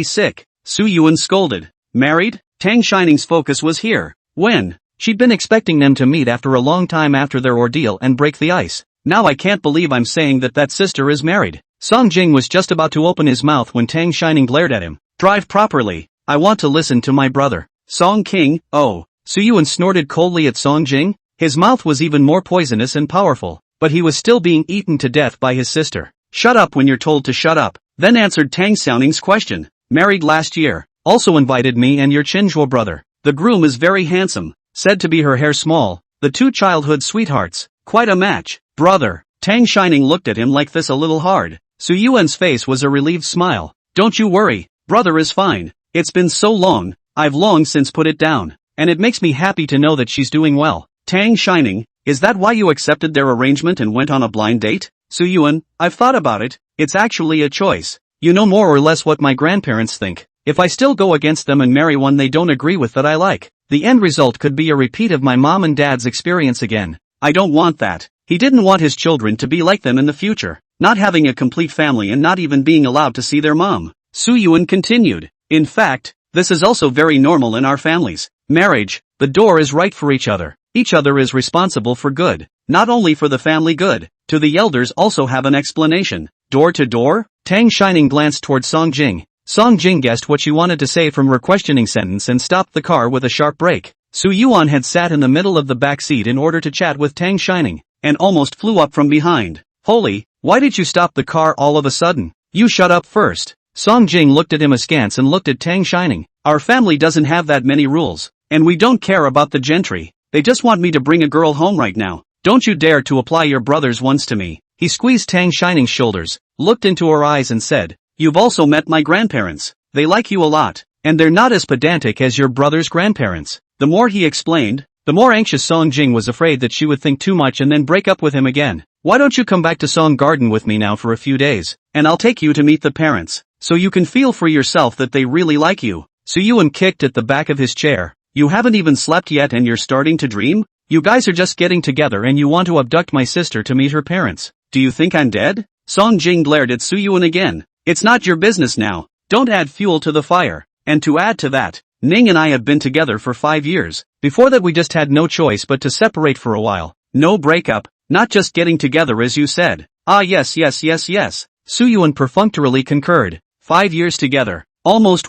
sick? Su Yuan scolded. Married? Tang Shining's focus was here. When? She'd been expecting them to meet after a long time after their ordeal and break the ice. Now I can't believe I'm saying that sister is married. Song Jing was just about to open his mouth when Tang Shining glared at him. Drive properly. I want to listen to my brother. Song King, oh. Su Yuan snorted coldly at Song Jing. His mouth was even more poisonous and powerful, but he was still being eaten to death by his sister. Shut up when you're told to shut up. Then answered Tang Xiaoning's question. Married last year. Also invited me and your Chinzhuo brother. The groom is very handsome. Said to be her hair small. The two childhood sweethearts. Quite a match. Brother. Tang Shining looked at him like this a little hard. Su Yuan's face was a relieved smile. Don't you worry. Brother is fine. It's been so long. I've long since put it down. And it makes me happy to know that she's doing well. Tang Shining, is that why you accepted their arrangement and went on a blind date? Su Yuan, I've thought about it. It's actually a choice. You know more or less what my grandparents think. If I still go against them and marry one they don't agree with that I like, the end result could be a repeat of my mom and dad's experience again. I don't want that. He didn't want his children to be like them in the future, not having a complete family and not even being allowed to see their mom. Su Yuan continued. In fact, this is also very normal in our families. Marriage, the door is right for each other. Each other is responsible for good, not only for the family good. To the elders also have an explanation. Door to door? Tang Shining glanced toward Song Jing. Song Jing guessed what she wanted to say from her questioning sentence and stopped the car with a sharp brake. Su Yuan had sat in the middle of the back seat in order to chat with Tang Shining, and almost flew up from behind. Holy, why did you stop the car all of a sudden? You shut up first. Song Jing looked at him askance and looked at Tang Shining. Our family doesn't have that many rules, and we don't care about the gentry. They just want me to bring a girl home right now. Don't you dare to apply your brother's ones to me. He squeezed Tang Shining's shoulders, looked into her eyes and said, You've also met my grandparents. They like you a lot, and they're not as pedantic as your brother's grandparents. The more he explained, the more anxious Song Jing was, afraid that she would think too much and then break up with him again. Why don't you come back to Song Garden with me now for a few days, and I'll take you to meet the parents, so you can feel for yourself that they really like you. Soo-Yun kicked at the back of his chair. You haven't even slept yet and you're starting to dream? You guys are just getting together and you want to abduct my sister to meet her parents. Do you think I'm dead? Song Jing glared at Soo-Yun again. It's not your business now. Don't add fuel to the fire. And to add to that, Ning and I have been together for 5 years. Before that we just had no choice but to separate for a while. No breakup, not just getting together as you said. Ah yes. Soo-Yun perfunctorily concurred. 5 years together. Almost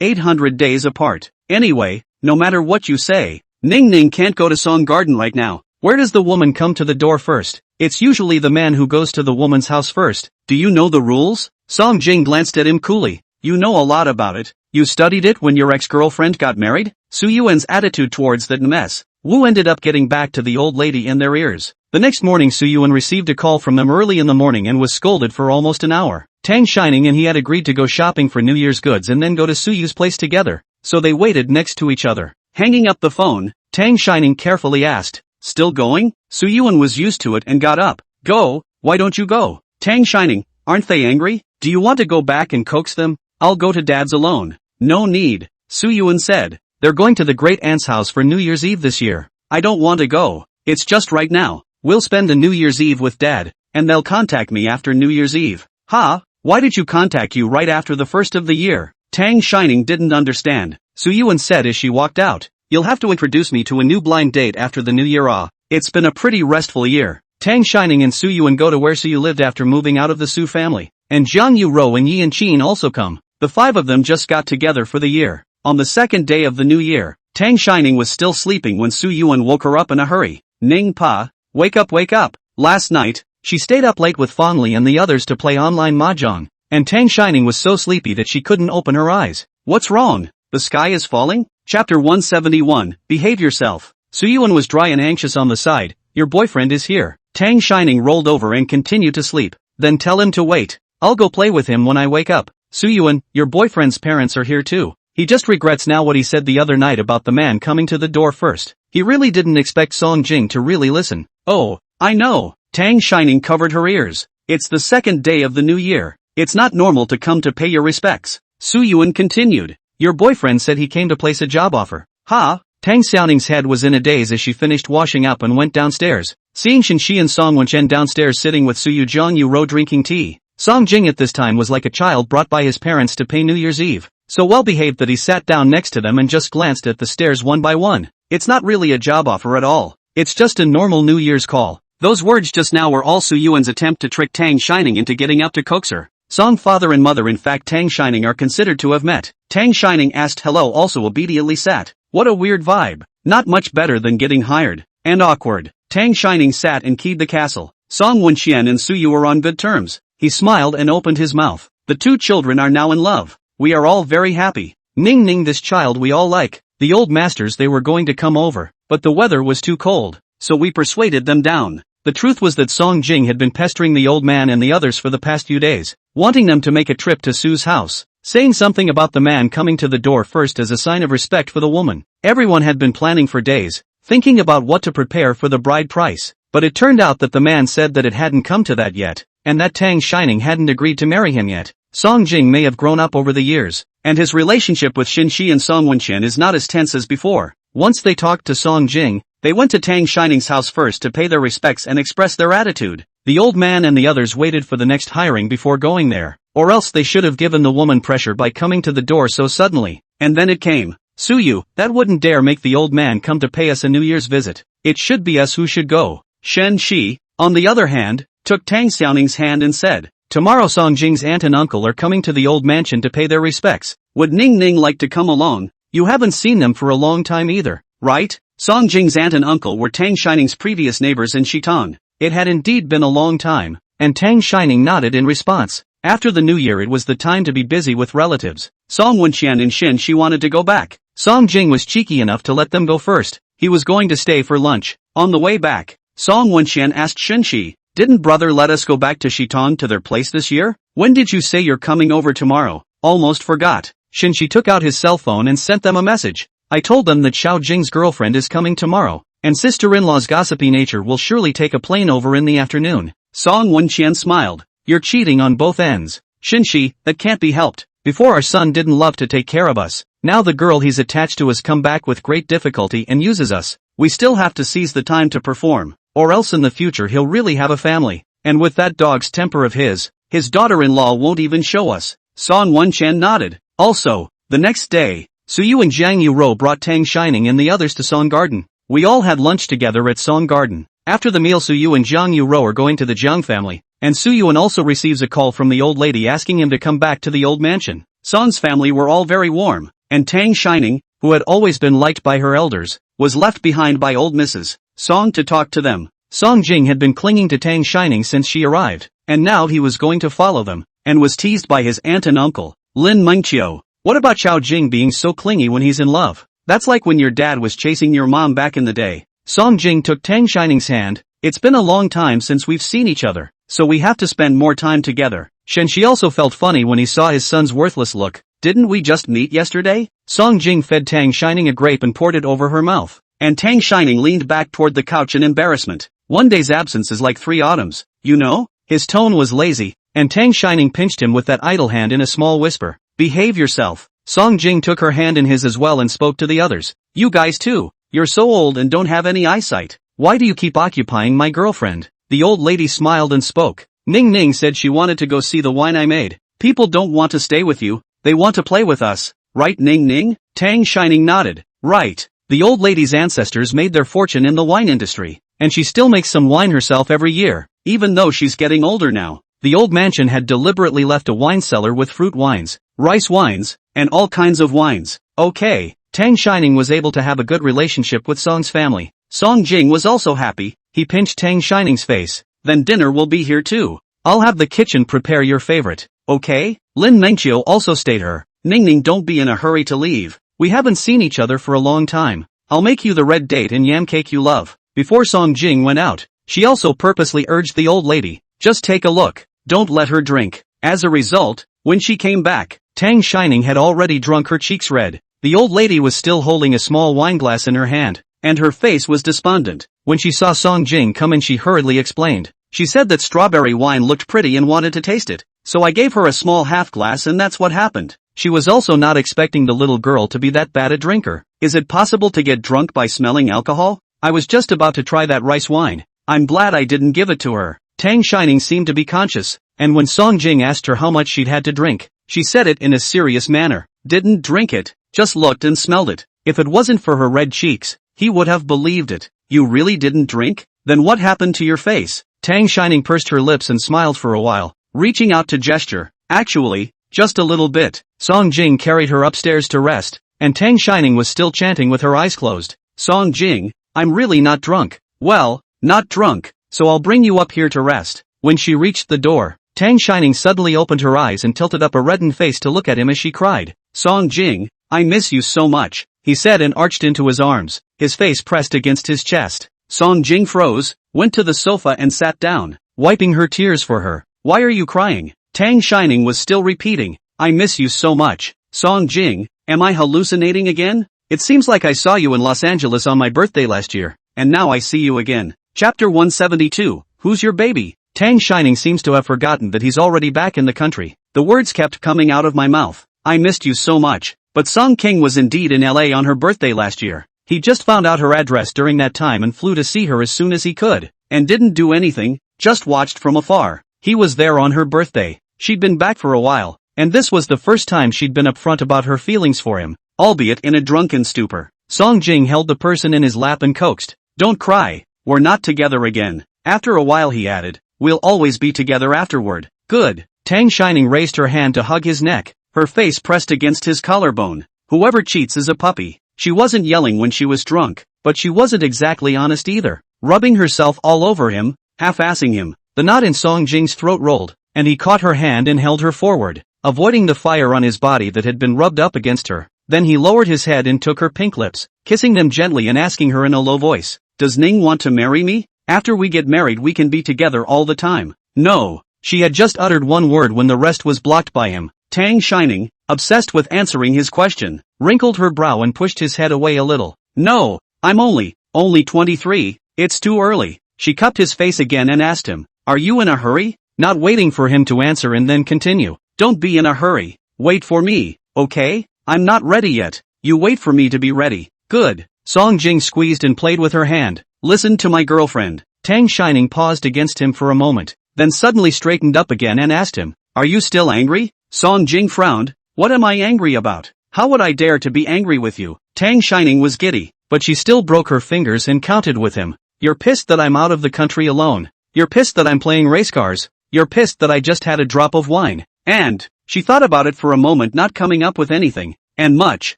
800 days apart. Anyway, no matter what you say, Ning can't go to Song Garden right now. Where does the woman come to the door first? It's usually the man who goes to the woman's house first. Do you know the rules? Song Jing glanced at him coolly. You know a lot about it. You studied it when your ex-girlfriend got married? Soo-Yun's attitude towards that mess. Wu ended up getting back to the old lady in their ears. The next morning Soo-Yun received a call from them early in the morning and was scolded for almost an hour. Tang Shining and he had agreed to go shopping for New Year's goods and then go to Soo-Yu's place together, so they waited next to each other. Hanging up the phone, Tang Shining carefully asked, "Still going?" Soo-Yun was used to it and got up. "Go, why don't you go?" Tang Shining, "Aren't they angry? Do you want to go back and coax them?" "I'll go to Dad's alone." "No need," Soo-Yun said. "They're going to the great aunt's house for New Year's Eve this year." "I don't want to go. It's just right now. We'll spend a New Year's Eve with Dad, and they'll contact me after New Year's Eve." "Huh? Why did you contact you right after the first of the year?" Tang Shining didn't understand. Soo-Yun said as she walked out. "You'll have to introduce me to a new blind date after the New Year. It's been a pretty restful year." Tang Shining and Soo-Yun go to where Soo-Yu lived after moving out of the Su family, and Jiang Yu-ro and Yi and Chin also come. The 5 of them just got together for the year. On the second day of the new year, Tang Shining was still sleeping when Soo-Yun woke her up in a hurry. "Ning Pa, wake up. Last night, she stayed up late with Fong Li and the others to play online mahjong, and Tang Shining was so sleepy that she couldn't open her eyes." "What's wrong? The sky is falling?" Chapter 171, Behave Yourself. Soo-Yun was dry and anxious on the side. "Your boyfriend is here." Tang Shining rolled over and continued to sleep. "Then tell him to wait. I'll go play with him when I wake up." "Soo-Yun, your boyfriend's parents are here too. He just regrets now what he said the other night about the man coming to the door first. He really didn't expect Song Jing to really listen." "Oh, I know." Tang Shining covered her ears. "It's the second day of the new year. It's not normal to come to pay your respects." Soo-Yun continued. "Your boyfriend said he came to place a job offer." "Huh?" Tang Xiaoning's head was in a daze as she finished washing up and went downstairs. Seeing Shin-Shi and Song Wenchen downstairs sitting with Soo-Yu Jiang Yu-ro drinking tea, Song Jing at this time was like a child brought by his parents to pay New Year's Eve, so well behaved that he sat down next to them and just glanced at the stairs one by one. "It's not really a job offer at all. It's just a normal New Year's call." Those words just now were all Soo-Yu's attempt to trick Tang Shining into getting up to coax her. Song father and mother, in fact Tang Shining, are considered to have met. Tang Shining asked hello also obediently sat. What a weird vibe. Not much better than getting hired. And awkward. Tang Shining sat and keyed the castle. Song Wenxian and Soo-Yu are on good terms. He smiled and opened his mouth. "The 2 children are now in love. We are all very happy. Ning, this child we all like." The old masters, they were going to come over, but the weather was too cold, so we persuaded them down. The truth was that Song Jing had been pestering the old man and the others for the past few days, wanting them to make a trip to Sue's house, saying something about the man coming to the door first as a sign of respect for the woman. Everyone had been planning for days, thinking about what to prepare for the bride price, but it turned out that the man said that it hadn't come to that yet, and that Tang Shining hadn't agreed to marry him yet. Song Jing may have grown up over the years, and his relationship with Shin-Shi and Song Wenchen is not as tense as before. Once they talked to Song Jing, they went to Tang Shining's house first to pay their respects and express their attitude. The old man and the others waited for the next hiring before going there, or else they should have given the woman pressure by coming to the door so suddenly. And then it came. "Soo-Yu, that wouldn't dare make the old man come to pay us a New Year's visit. It should be us who should go." Shen-Shi, on the other hand, took Tang Xiaoning's hand and said, "Tomorrow Song Jing's aunt and uncle are coming to the old mansion to pay their respects. Would Ning like to come along? You haven't seen them for a long time either, right?" Song Jing's aunt and uncle were Tang Shining's previous neighbors in Shitong. It had indeed been a long time, and Tang Shining nodded in response. After the new year it was the time to be busy with relatives. Song Wenxian and Shin-Shi wanted to go back. Song Jing was cheeky enough to let them go first. He was going to stay for lunch. On the way back, Song Wenxian asked Shin-Shi, Didn't brother let us go back to Shitong to their place this year? When did you say you're coming over tomorrow? Almost forgot. Shinshi took out his cell phone and sent them a message. I told them that Xiao Jing's girlfriend is coming tomorrow, and sister-in-law's gossipy nature will surely take a plane over in the afternoon. Song Wenqian smiled. You're cheating on both ends. Shinshi, that can't be helped. Before our son didn't love to take care of us. Now the girl he's attached to has come back with great difficulty and uses us. We still have to seize the time to perform, or else in the future he'll really have a family. And with that dog's temper of his daughter-in-law won't even show us. Song Wenqian nodded. Also, the next day, Suyu and Jiang Yuro brought Tang Shining and the others to Song Garden. We all had lunch together at Song Garden. After the meal, Suyu and Jiang Yuro are going to the Jiang family, and Suyuan also receives a call from the old lady asking him to come back to the old mansion. Song's family were all very warm, and Tang Shining, who had always been liked by her elders, was left behind by old Mrs. Song to talk to them. Song Jing had been clinging to Tang Shining since she arrived, and now he was going to follow them, and was teased by his aunt and uncle, Lin Mengqiu. What about Xiao Jing being so clingy when he's in love? That's like when your dad was chasing your mom back in the day. Song Jing took Tang Shining's hand. It's been a long time since we've seen each other, so we have to spend more time together. Shenshi also felt funny when he saw his son's worthless look. Didn't we just meet yesterday? Song Jing fed Tang Shining a grape and poured it over her mouth, and Tang Shining leaned back toward the couch in embarrassment. One day's absence is like 3 autumns, you know? His tone was lazy, and Tang Shining pinched him with that idle hand in a small whisper. Behave yourself. Song Jing took her hand in his as well and spoke to the others. You guys too. You're so old and don't have any eyesight. Why do you keep occupying my girlfriend? The old lady smiled and spoke. Ning Ning said she wanted to go see the wine I made. People don't want to stay with you, they want to play with us. Right, Ning Ning? Tang Shining nodded. Right. The old lady's ancestors made their fortune in the wine industry, and she still makes some wine herself every year, even though she's getting older now. The old mansion had deliberately left a wine cellar with fruit wines, rice wines, and all kinds of wines. Okay. Tang Shining was able to have a good relationship with Song's family. Song Jing was also happy. He pinched Tang Shining's face. Then dinner will be here too. I'll have the kitchen prepare your favorite. Okay? Lin Mengqiu also stayed her. Ning Ning, don't be in a hurry to leave. We haven't seen each other for a long time. I'll make you the red date and yam cake you love. Before Song Jing went out, she also purposely urged the old lady. Just take a look. Don't let her drink. As a result, when she came back, Tang Shining had already drunk her cheeks red. The old lady was still holding a small wineglass in her hand, and her face was despondent. When she saw Song Jing come in, she hurriedly explained. She said that strawberry wine looked pretty and wanted to taste it, so I gave her a small half glass and that's what happened. She was also not expecting the little girl to be that bad a drinker. Is it possible to get drunk by smelling alcohol? I was just about to try that rice wine. I'm glad I didn't give it to her. Tang Shining seemed to be conscious, and when Song Jing asked her how much she'd had to drink, she said it in a serious manner. Didn't drink it, just looked and smelled it. If it wasn't for her red cheeks, he would have believed it. You really didn't drink? Then what happened to your face? Tang Shining pursed her lips and smiled for a while, reaching out to gesture. Actually, just a little bit. Song Jing carried her upstairs to rest, and Tang Shining was still chanting with her eyes closed. Song Jing, I'm really not drunk. Well, not drunk, so I'll bring you up here to rest. When she reached the door, Tang Shining suddenly opened her eyes and tilted up a reddened face to look at him as she cried. Song Jing, I miss you so much, he said and arched into his arms, his face pressed against his chest. Song Jing froze, went to the sofa and sat down, wiping her tears for her. Why are you crying? Tang Shining was still repeating. I miss you so much. Song Jing, am I hallucinating again? It seems like I saw you in Los Angeles on my birthday last year, and now I see you again. Chapter 172, Who's Your Baby? Tang Shining seems to have forgotten that he's already back in the country. The words kept coming out of my mouth. I missed you so much. But Song King was indeed in LA on her birthday last year. He just found out her address during that time and flew to see her as soon as he could, and didn't do anything, just watched from afar. He was there on her birthday. She'd been back for a while, and this was the first time she'd been upfront about her feelings for him, albeit in a drunken stupor. Song Jing held the person in his lap and coaxed. Don't cry, we're not together again. After a while he added, we'll always be together afterward. Good. Tang Shining raised her hand to hug his neck, her face pressed against his collarbone. Whoever cheats is a puppy. She wasn't yelling when she was drunk, but she wasn't exactly honest either. Rubbing herself all over him, half-assing him, the knot in Song Jing's throat rolled, and he caught her hand and held her forward, avoiding the fire on his body that had been rubbed up against her. Then he lowered his head and took her pink lips, kissing them gently and asking her in a low voice, Does Ning want to marry me? After we get married we can be together all the time. No. She had just uttered one word when the rest was blocked by him. Tang Shining, obsessed with answering his question, wrinkled her brow and pushed his head away a little. No, I'm only 23, it's too early. She cupped his face again and asked him, are you in a hurry? Not waiting for him to answer and then continue. Don't be in a hurry. Wait for me, okay? I'm not ready yet. You wait for me to be ready. Good. Song Jing squeezed and played with her hand. Listen to my girlfriend. Tang Shining paused against him for a moment, then suddenly straightened up again and asked him, are you still angry? Song Jing frowned. What am I angry about? How would I dare to be angry with you? Tang Shining was giddy, but she still broke her fingers and counted with him. You're pissed that I'm out of the country alone. You're pissed that I'm playing race cars. You're pissed that I just had a drop of wine. And, she thought about it for a moment, not coming up with anything. And much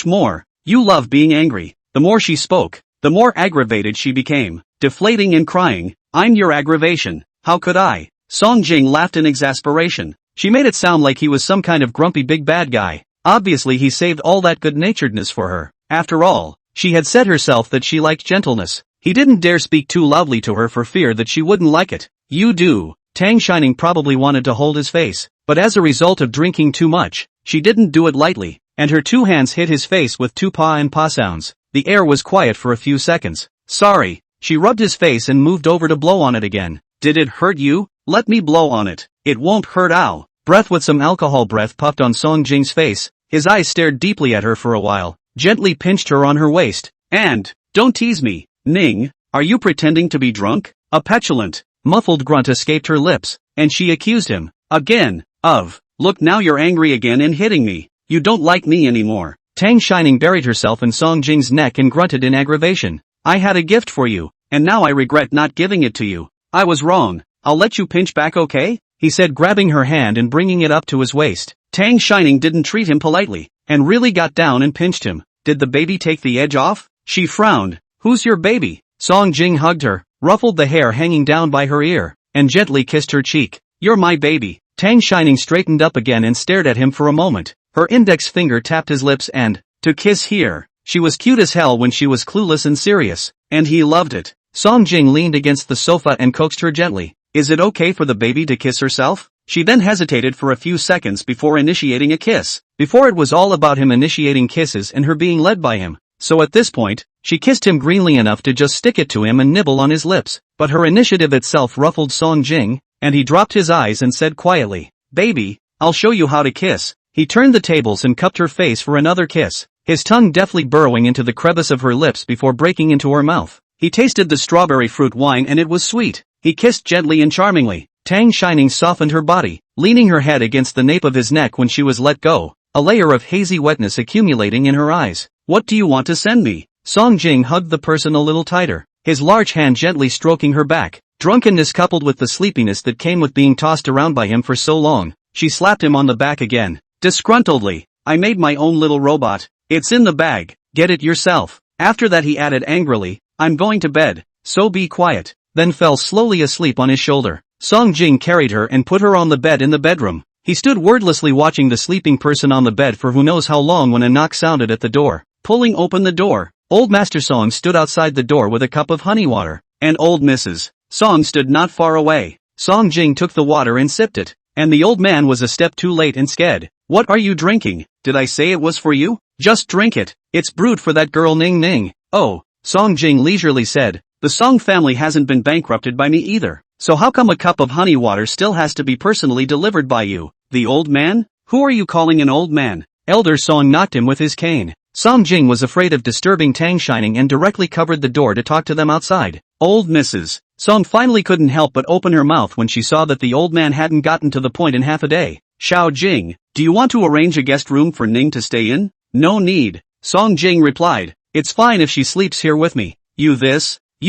more. You love being angry. The more she spoke, the more aggravated she became, deflating and crying. I'm your aggravation. How could I? Song Jing laughed in exasperation. She made it sound like he was some kind of grumpy big bad guy. Obviously he saved all that good-naturedness for her. After all, she had said herself that she liked gentleness. He didn't dare speak too loudly to her for fear that she wouldn't like it. You do. Tang Shining probably wanted to hold his face, but as a result of drinking too much, she didn't do it lightly, and her two hands hit his face with two paw and paw sounds. The air was quiet for a few seconds. Sorry. She rubbed his face and moved over to blow on it again. Did it hurt you? Let me blow on it. It won't hurt. Ow. Breath with some alcohol breath puffed on Song Jing's face. His eyes stared deeply at her for a while, gently pinched her on her waist. And, don't tease me, Ning, are you pretending to be drunk? A petulant, muffled grunt escaped her lips, and she accused him, again, of, look now you're angry again and hitting me. You don't like me anymore. Tang Shining buried herself in Song Jing's neck and grunted in aggravation. I had a gift for you, and now I regret not giving it to you. I was wrong. I'll let you pinch back, okay? He said, grabbing her hand and bringing it up to his waist. Tang Shining didn't treat him politely, and really got down and pinched him. Did the baby take the edge off? She frowned. Who's your baby? Song Jing hugged her, ruffled the hair hanging down by her ear, and gently kissed her cheek. You're my baby. Tang Shining straightened up again and stared at him for a moment. Her index finger tapped his lips and, to kiss here. She was cute as hell when she was clueless and serious, and he loved it. Song Jing leaned against the sofa and coaxed her gently. Is it okay for the baby to kiss herself? She then hesitated for a few seconds before initiating a kiss. Before it was all about him initiating kisses and her being led by him. So at this point, she kissed him greenly enough to just stick it to him and nibble on his lips. But her initiative itself ruffled Song Jing, and he dropped his eyes and said quietly, Baby, I'll show you how to kiss. He turned the tables and cupped her face for another kiss, his tongue deftly burrowing into the crevice of her lips before breaking into her mouth. He tasted the strawberry fruit wine and it was sweet. He kissed gently and charmingly. Tang Shining softened her body, leaning her head against the nape of his neck when she was let go, a layer of hazy wetness accumulating in her eyes. What do you want to send me? Song Jing hugged the person a little tighter, his large hand gently stroking her back. Drunkenness coupled with the sleepiness that came with being tossed around by him for so long. She slapped him on the back again. Disgruntledly, I made my own little robot. It's in the bag. Get it yourself. After that he added angrily, I'm going to bed, so be quiet. Then fell slowly asleep on his shoulder. Song Jing carried her and put her on the bed in the bedroom. He stood wordlessly watching the sleeping person on the bed for who knows how long when a knock sounded at the door. Pulling open the door, old Master Song stood outside the door with a cup of honey water, and old Mrs. Song stood not far away. Song Jing took the water and sipped it, and the old man was a step too late and scared. What are you drinking? Did I say it was for you? Just drink it. It's brewed for that girl Ning Ning. Oh, Song Jing leisurely said. The Song family hasn't been bankrupted by me either, so how come a cup of honey water still has to be personally delivered by you? The old man? Who are you calling an old man? Elder Song knocked him with his cane. Song Jing was afraid of disturbing Tang Shining and directly covered the door to talk to them outside. Old Mrs. Song finally couldn't help but open her mouth when she saw that the old man hadn't gotten to the point in half a day. Xiao Jing, do you want to arrange a guest room for Ning to stay in? No need. Song Jing replied. It's fine if she sleeps here with me. You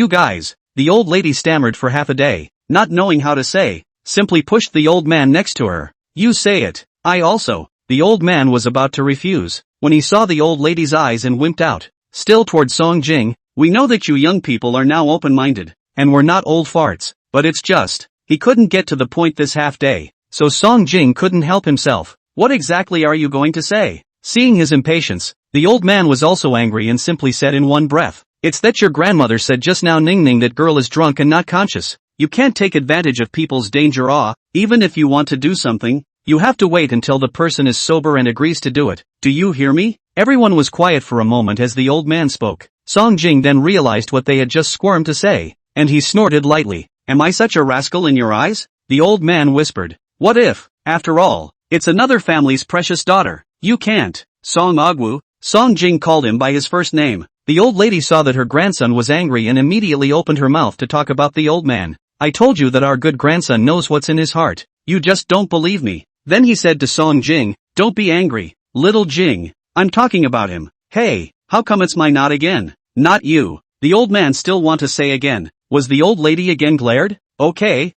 guys, the old lady stammered for half a day, not knowing how to say, simply pushed the old man next to her. You say it. I also. The old man was about to refuse, when he saw the old lady's eyes and wimped out, still toward Song Jing. We know that you young people are now open-minded, and we're not old farts, but it's just, he couldn't get to the point this half day, so Song Jing couldn't help himself. What exactly are you going to say? Seeing his impatience, the old man was also angry and simply said in one breath, It's that your grandmother said just now Ning Ning that girl is drunk and not conscious. You can't take advantage of people's danger even if you want to do something, you have to wait until the person is sober and agrees to do it. Do you hear me? Everyone was quiet for a moment as the old man spoke. Song Jing then realized what they had just squirmed to say, and he snorted lightly. Am I such a rascal in your eyes? The old man whispered. What if, after all, it's another family's precious daughter? You can't. Song Ogwu. Song Jing called him by his first name. The old lady saw that her grandson was angry and immediately opened her mouth to talk about the old man. I told you that our good grandson knows what's in his heart. You just don't believe me. Then he said to Song Jing, don't be angry, little Jing. I'm talking about him. Hey, how come it's my not again? Not you. The old man still want to say again. Was the old lady again glared? Okay,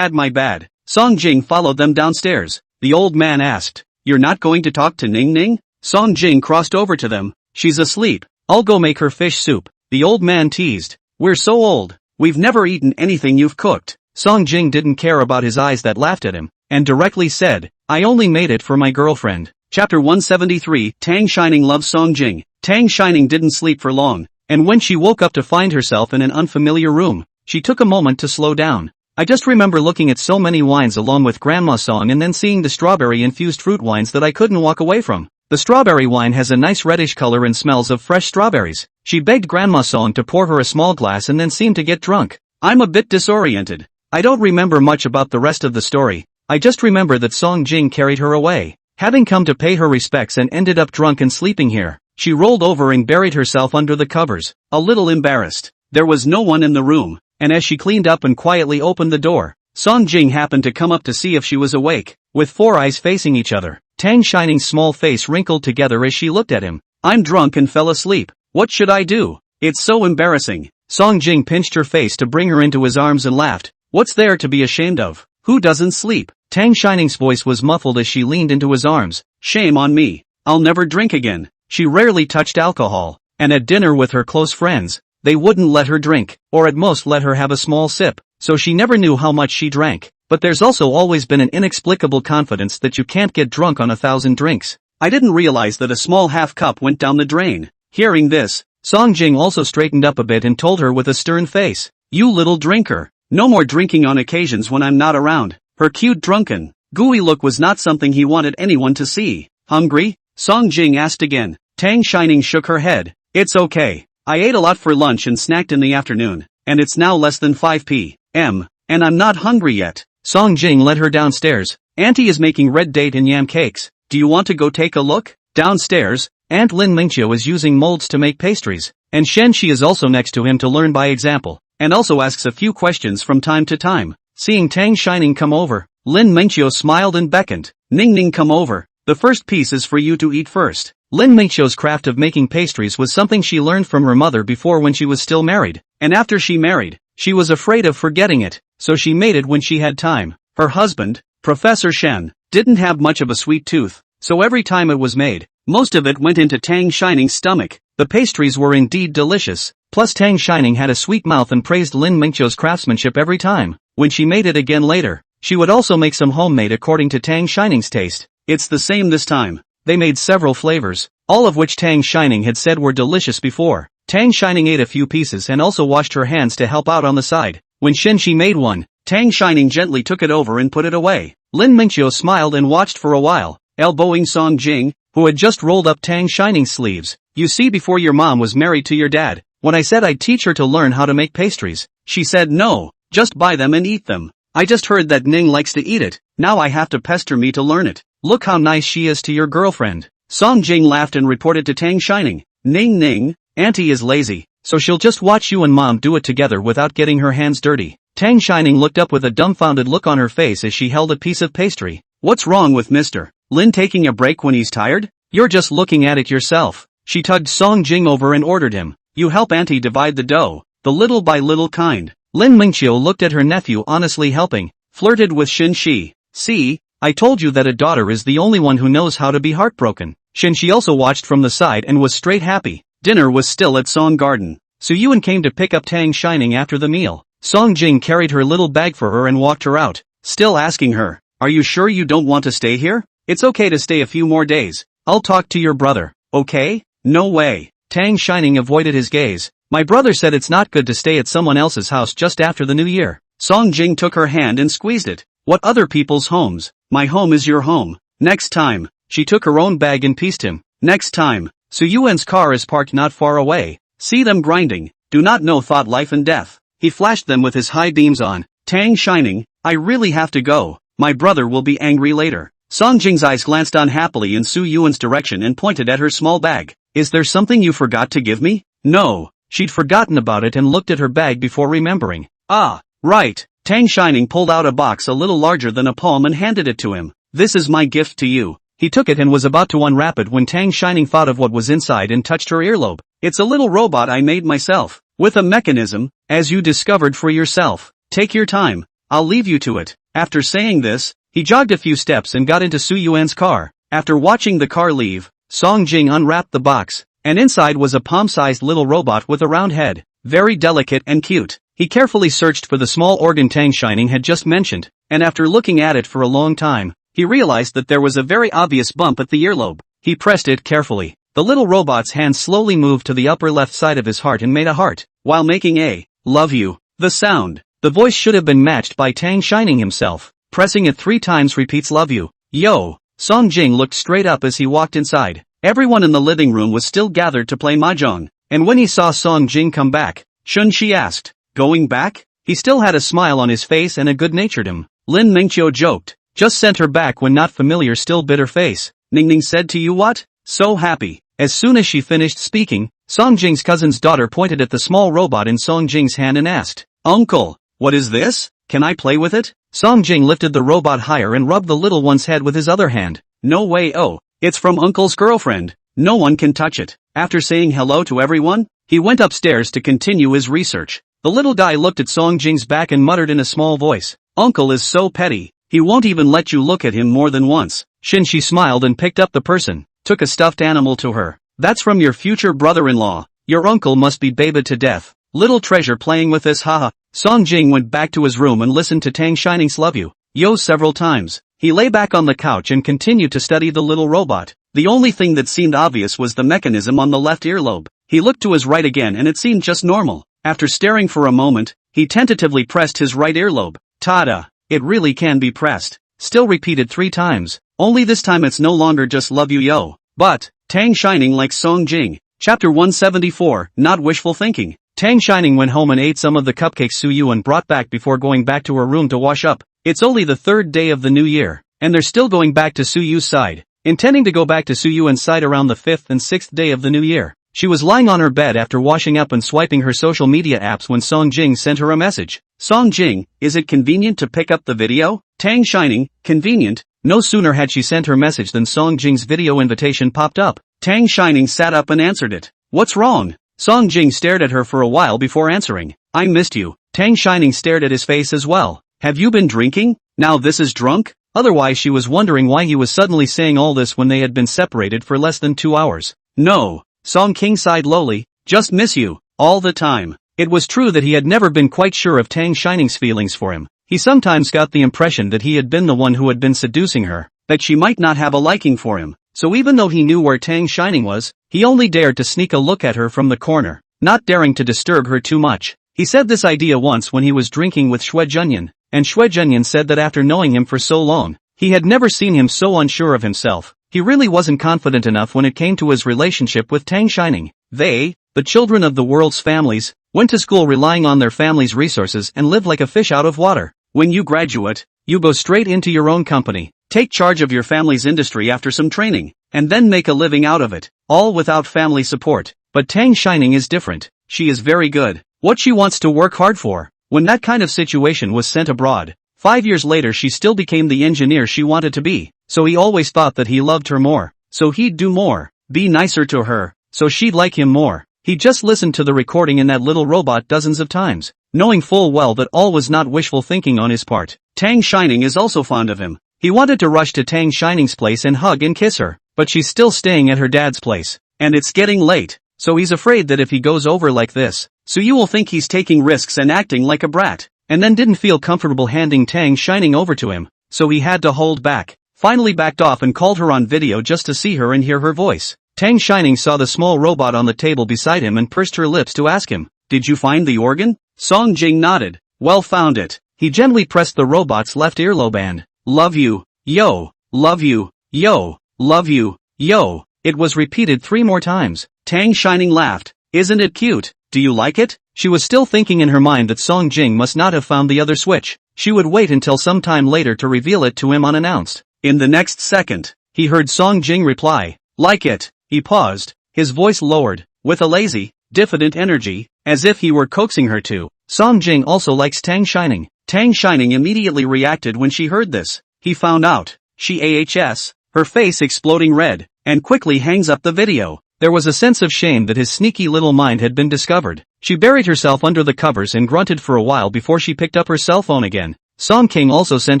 my bad. Song Jing followed them downstairs. The old man asked, you're not going to talk to Ning Ning? Song Jing crossed over to them. She's asleep. I'll go make her fish soup. The old man teased. We're so old. We've never eaten anything you've cooked. Song Jing didn't care about his eyes that laughed at him, and directly said, I only made it for my girlfriend. Chapter 173, Tang Shining loves Song Jing. Tang Shining didn't sleep for long, and when she woke up to find herself in an unfamiliar room, she took a moment to slow down. I just remember looking at so many wines along with Grandma Song and then seeing the strawberry-infused fruit wines that I couldn't walk away from. The strawberry wine has a nice reddish color and smells of fresh strawberries. She begged Grandma Song to pour her a small glass and then seemed to get drunk. I'm a bit disoriented. I don't remember much about the rest of the story. I just remember that Song Jing carried her away, having come to pay her respects and ended up drunk and sleeping here. She rolled over and buried herself under the covers, a little embarrassed. There was no one in the room, and as she cleaned up and quietly opened the door, Song Jing happened to come up to see if she was awake, with four eyes facing each other. Tang Shining's small face wrinkled together as she looked at him. I'm drunk and fell asleep. What should I do? It's so embarrassing. Song Jing pinched her face to bring her into his arms and laughed. What's there to be ashamed of? Who doesn't sleep? Tang Shining's voice was muffled as she leaned into his arms. Shame on me. I'll never drink again. She rarely touched alcohol, and at dinner with her close friends, they wouldn't let her drink, or at most let her have a small sip, so she never knew how much she drank. But there's also always been an inexplicable confidence that you can't get drunk on 1,000 drinks. I didn't realize that a small half cup went down the drain. Hearing this, Song Jing also straightened up a bit and told her with a stern face, you little drinker. No more drinking on occasions when I'm not around. Her cute drunken, gooey look was not something he wanted anyone to see. Hungry? Song Jing asked again. Tang Shining shook her head. It's okay. I ate a lot for lunch and snacked in the afternoon, and it's now less than 5 p.m., and I'm not hungry yet. Song Jing led her downstairs. Auntie is making red date and yam cakes. Do you want to go take a look? Downstairs, Aunt Lin Mingqiu is using molds to make pastries, and Shen Shi is also next to him to learn by example, and also asks a few questions from time to time. Seeing Tang Shining come over, Lin Mingqiu smiled and beckoned. Ning Ning, come over. The first piece is for you to eat first. Lin Mingqiu's craft of making pastries was something she learned from her mother before when she was still married, and after she married, she was afraid of forgetting it, so she made it when she had time. Her husband, Professor Shen, didn't have much of a sweet tooth, so every time it was made, most of it went into Tang Shining's stomach. The pastries were indeed delicious, plus Tang Shining had a sweet mouth and praised Lin Mingqiu's craftsmanship every time. When she made it again later, she would also make some homemade according to Tang Shining's taste. It's the same this time. They made several flavors, all of which Tang Shining had said were delicious before. Tang Shining ate a few pieces and also washed her hands to help out on the side. When Shen Shi made one, Tang Shining gently took it over and put it away. Lin Mingqiu smiled and watched for a while, elbowing Song Jing, who had just rolled up Tang Shining's sleeves. You see, before your mom was married to your dad, when I said I'd teach her to learn how to make pastries, she said no, just buy them and eat them. I just heard that Ning likes to eat it, now I have to pester me to learn it. Look how nice she is to your girlfriend. Song Jing laughed and reported to Tang Shining. Ning Ning, Auntie is lazy, so she'll just watch you and Mom do it together without getting her hands dirty. Tang Shining looked up with a dumbfounded look on her face as she held a piece of pastry. What's wrong with Mr. Lin taking a break when he's tired? You're just looking at it yourself. She tugged Song Jing over and ordered him. You help Auntie divide the dough, the little by little kind. Lin Mingqiu looked at her nephew honestly helping, flirted with Shen Shi. See, I told you that a daughter is the only one who knows how to be heartbroken. Shen Shi also watched from the side and was straight happy. Dinner was still at Song Garden. Su Yuan came to pick up Tang Shining after the meal. Song Jing carried her little bag for her and walked her out, still asking her, are you sure you don't want to stay here? It's okay to stay a few more days. I'll talk to your brother, okay? No way. Tang Shining avoided his gaze. My brother said it's not good to stay at someone else's house just after the new year. Song Jing took her hand and squeezed it. What other people's homes? My home is your home. Next time. She took her own bag and pieced him. Next time. Su Yuan's car is parked not far away. See them grinding. Do not know thought life and death. He flashed them with his high beams on. Tang Shining, I really have to go. My brother will be angry later. Song Jing's eyes glanced unhappily in Su Yuan's direction and pointed at her small bag. Is there something you forgot to give me? No. She'd forgotten about it and looked at her bag before remembering. Ah, right. Tang Shining pulled out a box a little larger than a palm and handed it to him. This is my gift to you. He took it and was about to unwrap it when Tang Shining thought of what was inside and touched her earlobe. It's a little robot I made myself. With a mechanism, as you discovered for yourself. Take your time. I'll leave you to it. After saying this, he jogged a few steps and got into Su Yuan's car. After watching the car leave, Song Jing unwrapped the box, and inside was a palm-sized little robot with a round head. Very delicate and cute. He carefully searched for the small organ Tang Shining had just mentioned, and after looking at it for a long time, he realized that there was a very obvious bump at the earlobe. He pressed it carefully. The little robot's hand slowly moved to the upper left side of his heart and made a heart, while making a love you. The sound. The voice should have been matched by Tang Shining himself. Pressing it 3 times repeats love you. Yo. Song Jing looked straight up as he walked inside. Everyone in the living room was still gathered to play mahjong, and when he saw Song Jing come back, Shun Shi asked, going back? He still had a smile on his face and a good-natured him. Lin Mingqiu joked, just sent her back when not familiar still bitter face. Ningning said to you what? So happy. As soon as she finished speaking, Song Jing's cousin's daughter pointed at the small robot in Song Jing's hand and asked, Uncle, what is this? Can I play with it? Song Jing lifted the robot higher and rubbed the little one's head with his other hand. No way, oh, it's from Uncle's girlfriend. No one can touch it. After saying hello to everyone, he went upstairs to continue his research. The little guy looked at Song Jing's back and muttered in a small voice, Uncle is so petty. He won't even let you look at him more than once. Shin Shi smiled and picked up the person, took a stuffed animal to her. That's from your future brother-in-law. Your uncle must be babed to death. Little treasure playing with this haha. Song Jing went back to his room and listened to Tang Shining's love you, yo several times. He lay back on the couch and continued to study the little robot. The only thing that seemed obvious was the mechanism on the left earlobe. He looked to his right again and it seemed just normal. After staring for a moment, he tentatively pressed his right earlobe. Ta-da! It really can be pressed. Still repeated 3 times. Only this time it's no longer just love you yo. But, Tang Shining likes Song Jing. Chapter 174, Not Wishful Thinking. Tang Shining went home and ate some of the cupcakes Su Yuan brought back before going back to her room to wash up. It's only the 3rd day of the new year, and they're still going back to Su Yu's side. Intending to go back to Su Yuan's side around the 5th and 6th day of the new year. She was lying on her bed after washing up and swiping her social media apps when Song Jing sent her a message. Song Jing, is it convenient to pick up the video? Tang Shining, convenient. No sooner had she sent her message than Song Jing's video invitation popped up. Tang Shining sat up and answered it. What's wrong? Song Jing stared at her for a while before answering. I missed you. Tang Shining stared at his face as well. Have you been drinking? Now this is drunk? Otherwise she was wondering why he was suddenly saying all this when they had been separated for less than 2 hours. No. Song King sighed lowly. Just miss you. All the time. It was true that he had never been quite sure of Tang Shining's feelings for him. He sometimes got the impression that he had been the one who had been seducing her, that she might not have a liking for him. So even though he knew where Tang Shining was, he only dared to sneak a look at her from the corner, not daring to disturb her too much. He said this idea once when he was drinking with Xue Junyan, and Xue Junyan said that after knowing him for so long, he had never seen him so unsure of himself. He really wasn't confident enough when it came to his relationship with Tang Shining. They, the children of the world's families, went to school relying on their family's resources and lived like a fish out of water. When you graduate, you go straight into your own company, take charge of your family's industry after some training, and then make a living out of it, all without family support. But Tang Shining is different. She is very good. What she wants to work hard for. When that kind of situation was sent abroad, 5 years later she still became the engineer she wanted to be. So he always thought that he loved her more. So he'd do more, be nicer to her, so she'd like him more. He just listened to the recording in that little robot dozens of times, knowing full well that all was not wishful thinking on his part. Tang Shining is also fond of him. He wanted to rush to Tang Shining's place and hug and kiss her, but she's still staying at her dad's place, and it's getting late, so he's afraid that if he goes over like this, Su Yu will think he's taking risks and acting like a brat, and then didn't feel comfortable handing Tang Shining over to him, so he had to hold back. Finally backed off and called her on video just to see her and hear her voice. Tang Shining saw the small robot on the table beside him and pursed her lips to ask him, "Did you find the organ?" Song Jing nodded. "Well, found it." He gently pressed the robot's left earlobe and, "Love you, yo, love you, yo, love you, yo." It was repeated 3 more times. Tang Shining laughed. "Isn't it cute? Do you like it?" She was still thinking in her mind that Song Jing must not have found the other switch. She would wait until some time later to reveal it to him unannounced. In the next second, he heard Song Jing reply, "Like it." He paused, his voice lowered, with a lazy, diffident energy, as if he were coaxing her to. Song Jing also likes Tang Shining. Tang Shining immediately reacted when she heard this. He found out. She ahs, her face exploding red, and quickly hangs up the video. There was a sense of shame that his sneaky little mind had been discovered. She buried herself under the covers and grunted for a while before she picked up her cell phone again. Song King also sent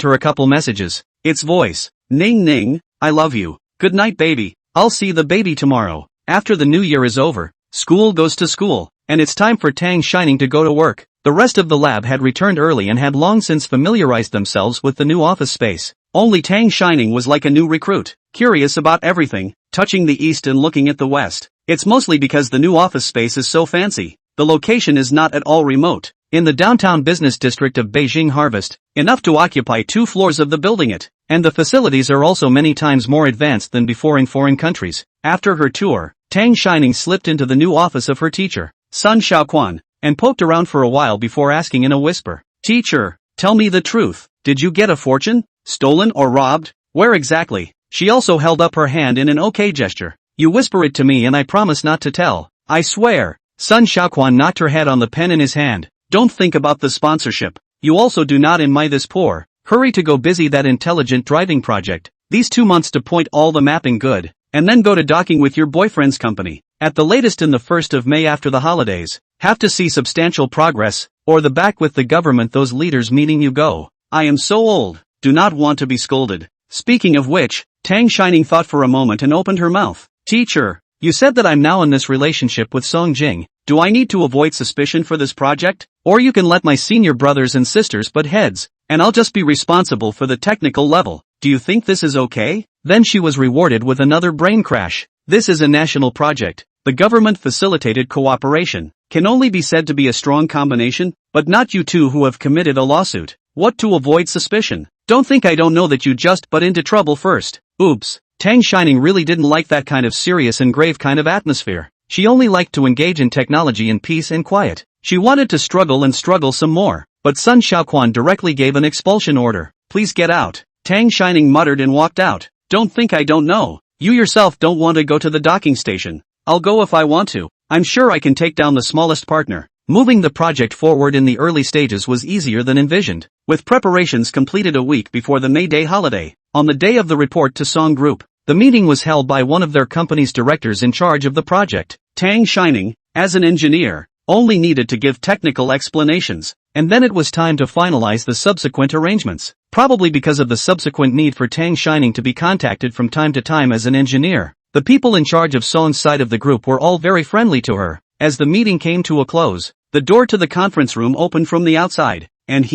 her a couple messages. Its voice. "Ning ning, I love you. Good night baby. I'll see the baby tomorrow." After the new year is over, school goes to school, and it's time for Tang Shining to go to work. The rest of the lab had returned early and had long since familiarized themselves with the new office space. Only Tang Shining was like a new recruit, curious about everything, touching the east and looking at the west. It's mostly because the new office space is so fancy. The location is not at all remote. In the downtown business district of Beijing Harvest, enough to occupy 2 floors of the building it, and the facilities are also many times more advanced than before in foreign countries. After her tour, Tang Shining slipped into the new office of her teacher, Sun Xiaoquan, and poked around for a while before asking in a whisper, "Teacher, tell me the truth. Did you get a fortune? Stolen or robbed? Where exactly?" She also held up her hand in an okay gesture. "You whisper it to me and I promise not to tell. I swear." Sun Xiaoquan knocked her head on the pen in his hand. "Don't think about the sponsorship. You also do not in my this poor. Hurry to go busy that intelligent driving project. These 2 months to point all the mapping good, and then go to docking with your boyfriend's company. At the latest in the 1st of May after the holidays. Have to see substantial progress, or the back with the government those leaders meeting you go. I am so old, do not want to be scolded." Speaking of which, Tang Shining thought for a moment and opened her mouth. "Teacher, you said that I'm now in this relationship with Song Jing. Do I need to avoid suspicion for this project? Or you can let my senior brothers and sisters butt heads, and I'll just be responsible for the technical level. Do you think this is okay?" Then she was rewarded with another brain crash. This is a national project. The government-facilitated cooperation can only be said to be a strong combination, but not you two who have committed a lawsuit. What to avoid suspicion? Don't think I don't know that you just butt into trouble first. Oops. Tang Shining really didn't like that kind of serious and grave kind of atmosphere. She only liked to engage in technology in peace and quiet. She wanted to struggle and struggle some more, but Sun Xiaoquan directly gave an expulsion order. "Please get out." Tang Shining muttered and walked out. "Don't think I don't know. You yourself don't want to go to the docking station. I'll go if I want to. I'm sure I can take down the smallest partner." Moving the project forward in the early stages was easier than envisioned, with preparations completed a week before the May Day holiday. On the day of the report to Song Group, the meeting was held by one of their company's directors in charge of the project. Tang Shining, as an engineer, only needed to give technical explanations, and then it was time to finalize the subsequent arrangements. Probably because of the subsequent need for Tang Shining to be contacted from time to time as an engineer, the people in charge of Song's side of the group were all very friendly to her. As the meeting came to a close, the door to the conference room opened from the outside, and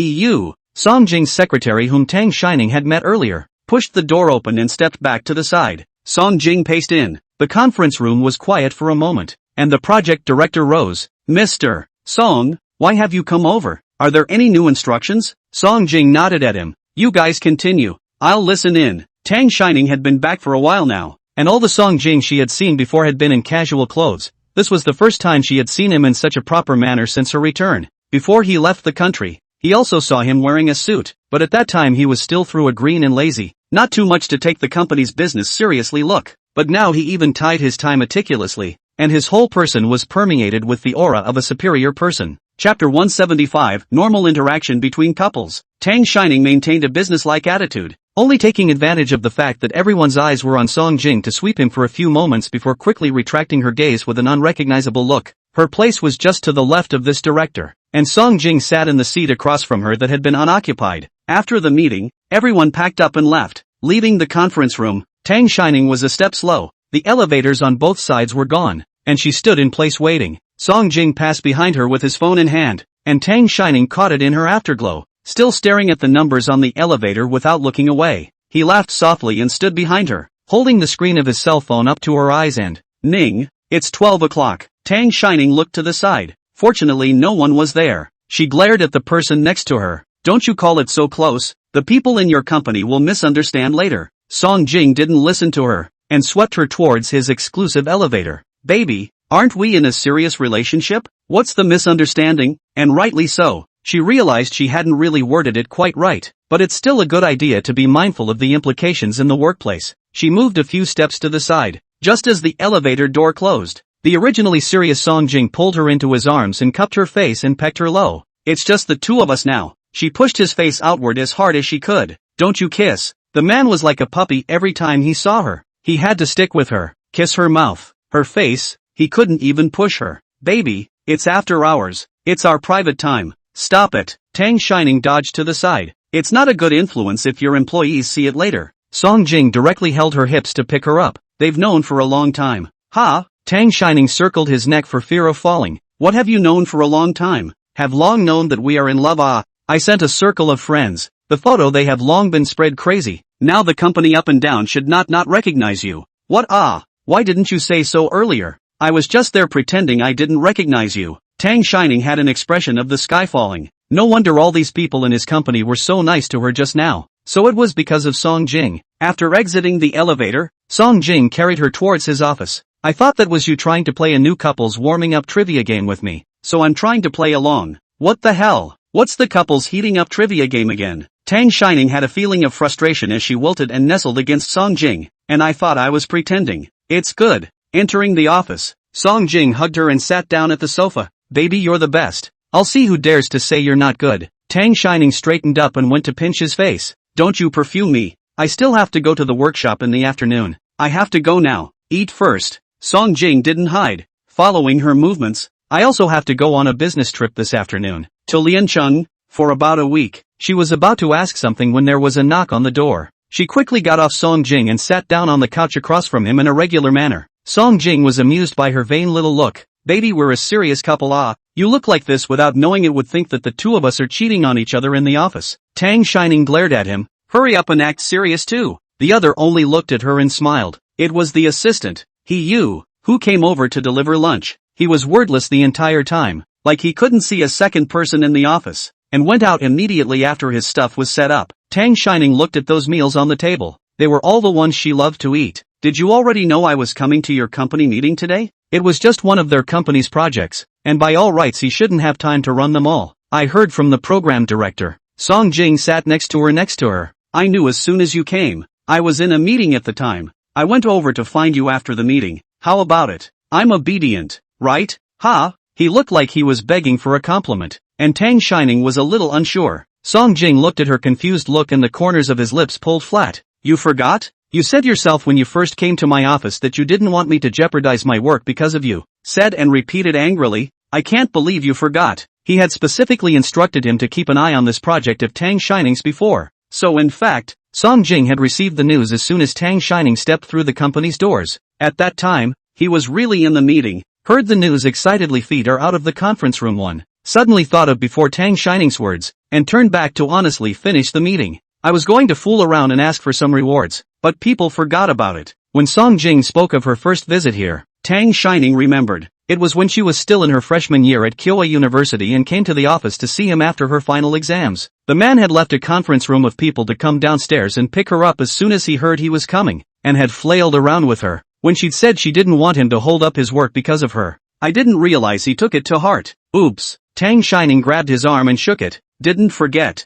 Song Jing's secretary whom Tang Shining had met earlier, pushed the door open and stepped back to the side. Song Jing paced in. The conference room was quiet for a moment, and the project director rose. "Mr. Song, why have you come over? Are there any new instructions?" Song Jing nodded at him. "You guys continue. I'll listen in." Tang Shining had been back for a while now, and all the Song Jing she had seen before had been in casual clothes. This was the first time she had seen him in such a proper manner since her return. Before he left the country, he also saw him wearing a suit, but at that time he was still through a green and lazy, not too much to take the company's business seriously look. But now he even tied his tie meticulously, and his whole person was permeated with the aura of a superior person. Chapter 175, Normal Interaction Between Couples. Tang Shining maintained a business-like attitude, only taking advantage of the fact that everyone's eyes were on Song Jing to sweep him for a few moments before quickly retracting her gaze with an unrecognizable look. Her place was just to the left of this director, and Song Jing sat in the seat across from her that had been unoccupied. After the meeting, everyone packed up and left, leaving the conference room. Tang Shining was a step slow. The elevators on both sides were gone, and she stood in place waiting. Song Jing passed behind her with his phone in hand, and Tang Shining caught it in her afterglow, still staring at the numbers on the elevator without looking away. He laughed softly and stood behind her, holding the screen of his cell phone up to her eyes and, Ning, it's 12 o'clock. Tang Shining looked to the side. Fortunately no one was there. She glared at the person next to her. Don't you call it so close, the people in your company will misunderstand later. Song Jing didn't listen to her, and swept her towards his exclusive elevator. Baby, aren't we in a serious relationship? What's the misunderstanding? And rightly so. She realized she hadn't really worded it quite right, but it's still a good idea to be mindful of the implications in the workplace. She moved a few steps to the side, just as the elevator door closed. The originally serious Song Jing pulled her into his arms and cupped her face and pecked her low. It's just the two of us now. She pushed his face outward as hard as she could. Don't you kiss. The man was like a puppy every time he saw her. He had to stick with her, kiss her mouth, her face. He couldn't even push her. Baby, it's after hours. It's our private time. Stop it. Tang Shining dodged to the side. It's not a good influence if your employees see it later. Song Jing directly held her hips to pick her up. They've known for a long time. Ha! Tang Shining circled his neck for fear of falling. What have you known for a long time? Have long known that we are in love. Ah, I sent a circle of friends. The photo they have long been spread crazy. Now the company up and down should not recognize you. What? Ah, why didn't you say so earlier? I was just there pretending I didn't recognize you. Tang Shining had an expression of the sky falling. No wonder all these people in his company were so nice to her just now. So it was because of Song Jing. After exiting the elevator, Song Jing carried her towards his office. I thought that was you trying to play a new couples warming up trivia game with me, so I'm trying to play along. What the hell? What's the couples heating up trivia game again? Tang Shining had a feeling of frustration as she wilted and nestled against Song Jing, and I thought I was pretending. It's good. Entering the office, Song Jing hugged her and sat down at the sofa. Baby, you're the best. I'll see who dares to say you're not good. Tang Shining straightened up and went to pinch his face. Don't you perfume me. I still have to go to the workshop in the afternoon. I have to go now. Eat first. Song Jing didn't hide. Following her movements, I also have to go on a business trip this afternoon. To Liancheng, for about a week. She was about to ask something when there was a knock on the door. She quickly got off Song Jing and sat down on the couch across from him in a regular manner. Song Jing was amused by her vain little look. Baby, we're a serious couple. Ah, you look like this without knowing it would think that the two of us are cheating on each other in the office. Tang Shining glared at him. Hurry up and act serious too. The other only looked at her and smiled. It was the assistant. Who came over to deliver lunch. He was wordless the entire time, like he couldn't see a second person in the office, and went out immediately after his stuff was set up. Tang Shining looked at those meals on the table. They were all the ones she loved to eat. Did you already know I was coming to your company meeting today? It was just one of their company's projects, and by all rights he shouldn't have time to run them all. I heard from the program director. Song Jing sat next to her. I knew as soon as you came. I was in a meeting at the time. I went over to find you after the meeting. How about it? I'm obedient, right? Ha! He looked like he was begging for a compliment, and Tang Shining was a little unsure. Song Jing looked at her confused look and the corners of his lips pulled flat. You forgot? You said yourself when you first came to my office that you didn't want me to jeopardize my work because of you. Said and repeated angrily. I can't believe you forgot. He had specifically instructed him to keep an eye on this project of Tang Shining's before. So in fact, Song Jing had received the news as soon as Tang Shining stepped through the company's doors. At that time, he was really in the meeting, heard the news excitedly feed her out of the conference room suddenly thought of before Tang Shining's words, and turned back to honestly finish the meeting. I was going to fool around and ask for some rewards, but people forgot about it. When Song Jing spoke of her first visit here, Tang Shining remembered. It was when she was still in her freshman year at Kyowa University and came to the office to see him after her final exams. The man had left a conference room of people to come downstairs and pick her up as soon as he heard he was coming, and had flailed around with her, when she'd said she didn't want him to hold up his work because of her. I didn't realize he took it to heart. Oops. Tang Shining grabbed his arm and shook it. Didn't forget.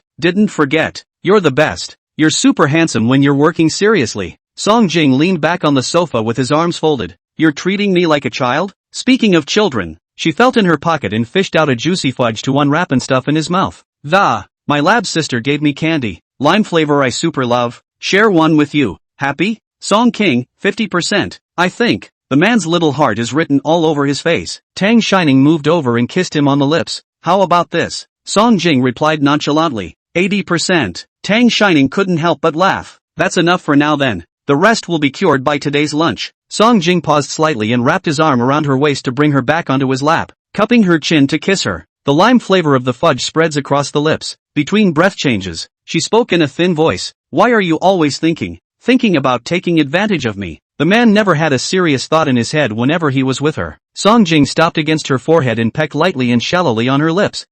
You're the best. You're super handsome when you're working seriously. Song Jing leaned back on the sofa with his arms folded. You're treating me like a child? Speaking of children, she felt in her pocket and fished out a juicy fudge to unwrap and stuff in his mouth. My lab sister gave me candy. Lime flavor I super love. Share one with you. Happy? Song King, 50%. I think. The man's little heart is written all over his face. Tang Shining moved over and kissed him on the lips. How about this? Song Jing replied nonchalantly. 80%. Tang Shining couldn't help but laugh. That's enough for now then. The rest will be cured by today's lunch. Song Jing paused slightly and wrapped his arm around her waist to bring her back onto his lap, cupping her chin to kiss her. The lime flavor of the fudge spreads across the lips. Between breath changes, she spoke in a thin voice. Why are you always thinking about taking advantage of me? The man never had a serious thought in his head whenever he was with her. Song Jing stopped against her forehead and pecked lightly and shallowly on her lips.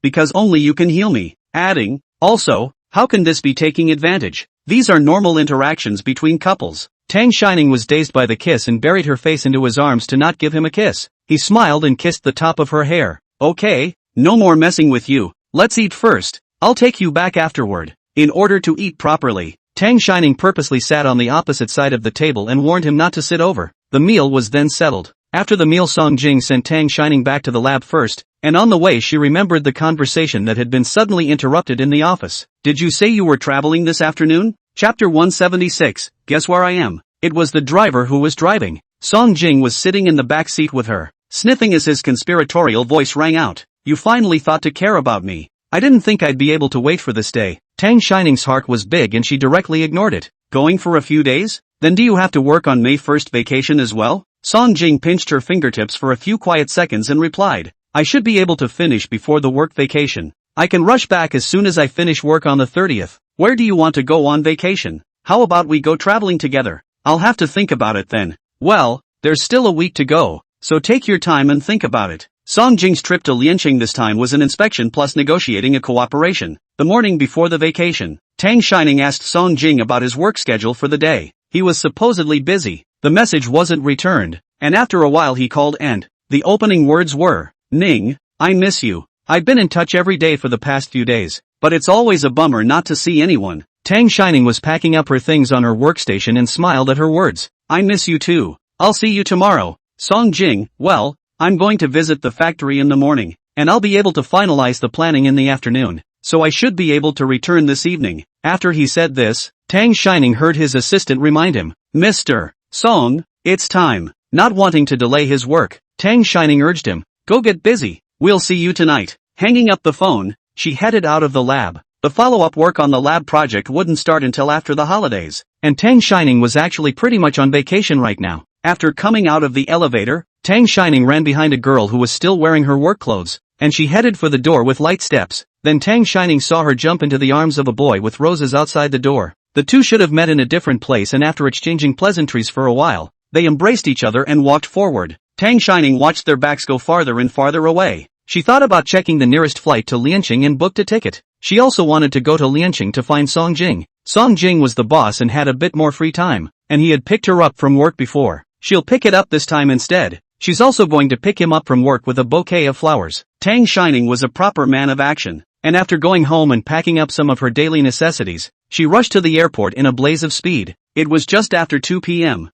Because only you can heal me, adding, also, how can this be taking advantage? These are normal interactions between couples. Tang Shining was dazed by the kiss and buried her face into his arms to not give him a kiss. He smiled and kissed the top of her hair. Okay, no more messing with you. Let's eat first. I'll take you back afterward. In order to eat properly, Tang Shining purposely sat on the opposite side of the table and warned him not to sit over. The meal was then settled. After the meal, Song Jing sent Tang Shining back to the lab first, and on the way she remembered the conversation that had been suddenly interrupted in the office. Did you say you were traveling this afternoon? Chapter 176, guess where I am? It was the driver who was driving. Song Jing was sitting in the back seat with her, sniffing as his conspiratorial voice rang out. You finally thought to care about me. I didn't think I'd be able to wait for this day. Tang Shining's heart was big and she directly ignored it. Going for a few days? Then do you have to work on May 1st vacation as well? Song Jing pinched her fingertips for a few quiet seconds and replied, I should be able to finish before the work vacation. I can rush back as soon as I finish work on the 30th. Where do you want to go on vacation? How about we go traveling together? I'll have to think about it then. Well, there's still a week to go, so take your time and think about it. Song Jing's trip to Lianqing this time was an inspection plus negotiating a cooperation. The morning before the vacation, Tang Shining asked Song Jing about his work schedule for the day. He was supposedly busy. The message wasn't returned, and after a while he called and the opening words were, Ning, I miss you. I've been in touch every day for the past few days, but it's always a bummer not to see anyone. Tang Shining was packing up her things on her workstation and smiled at her words. I miss you too. I'll see you tomorrow. Song Jing, well, I'm going to visit the factory in the morning, and I'll be able to finalize the planning in the afternoon, so I should be able to return this evening. After he said this, Tang Shining heard his assistant remind him, Mr. Song, it's time. Not wanting to delay his work, Tang Shining urged him, go get busy. We'll see you tonight. Hanging up the phone, she headed out of the lab. The follow-up work on the lab project wouldn't start until after the holidays, and Tang Shining was actually pretty much on vacation right now. After coming out of the elevator, Tang Shining ran behind a girl who was still wearing her work clothes, and she headed for the door with light steps. Then Tang Shining saw her jump into the arms of a boy with roses outside the door. The two should have met in a different place, and after exchanging pleasantries for a while, they embraced each other and walked forward. Tang Shining watched their backs go farther and farther away. She thought about checking the nearest flight to Lianqing and booked a ticket. She also wanted to go to Lianqing to find Song Jing. Song Jing was the boss and had a bit more free time, and he had picked her up from work before. She'll pick it up this time instead. She's also going to pick him up from work with a bouquet of flowers. Tang Shining was a proper man of action, and after going home and packing up some of her daily necessities, she rushed to the airport in a blaze of speed. It was just after 2 p.m.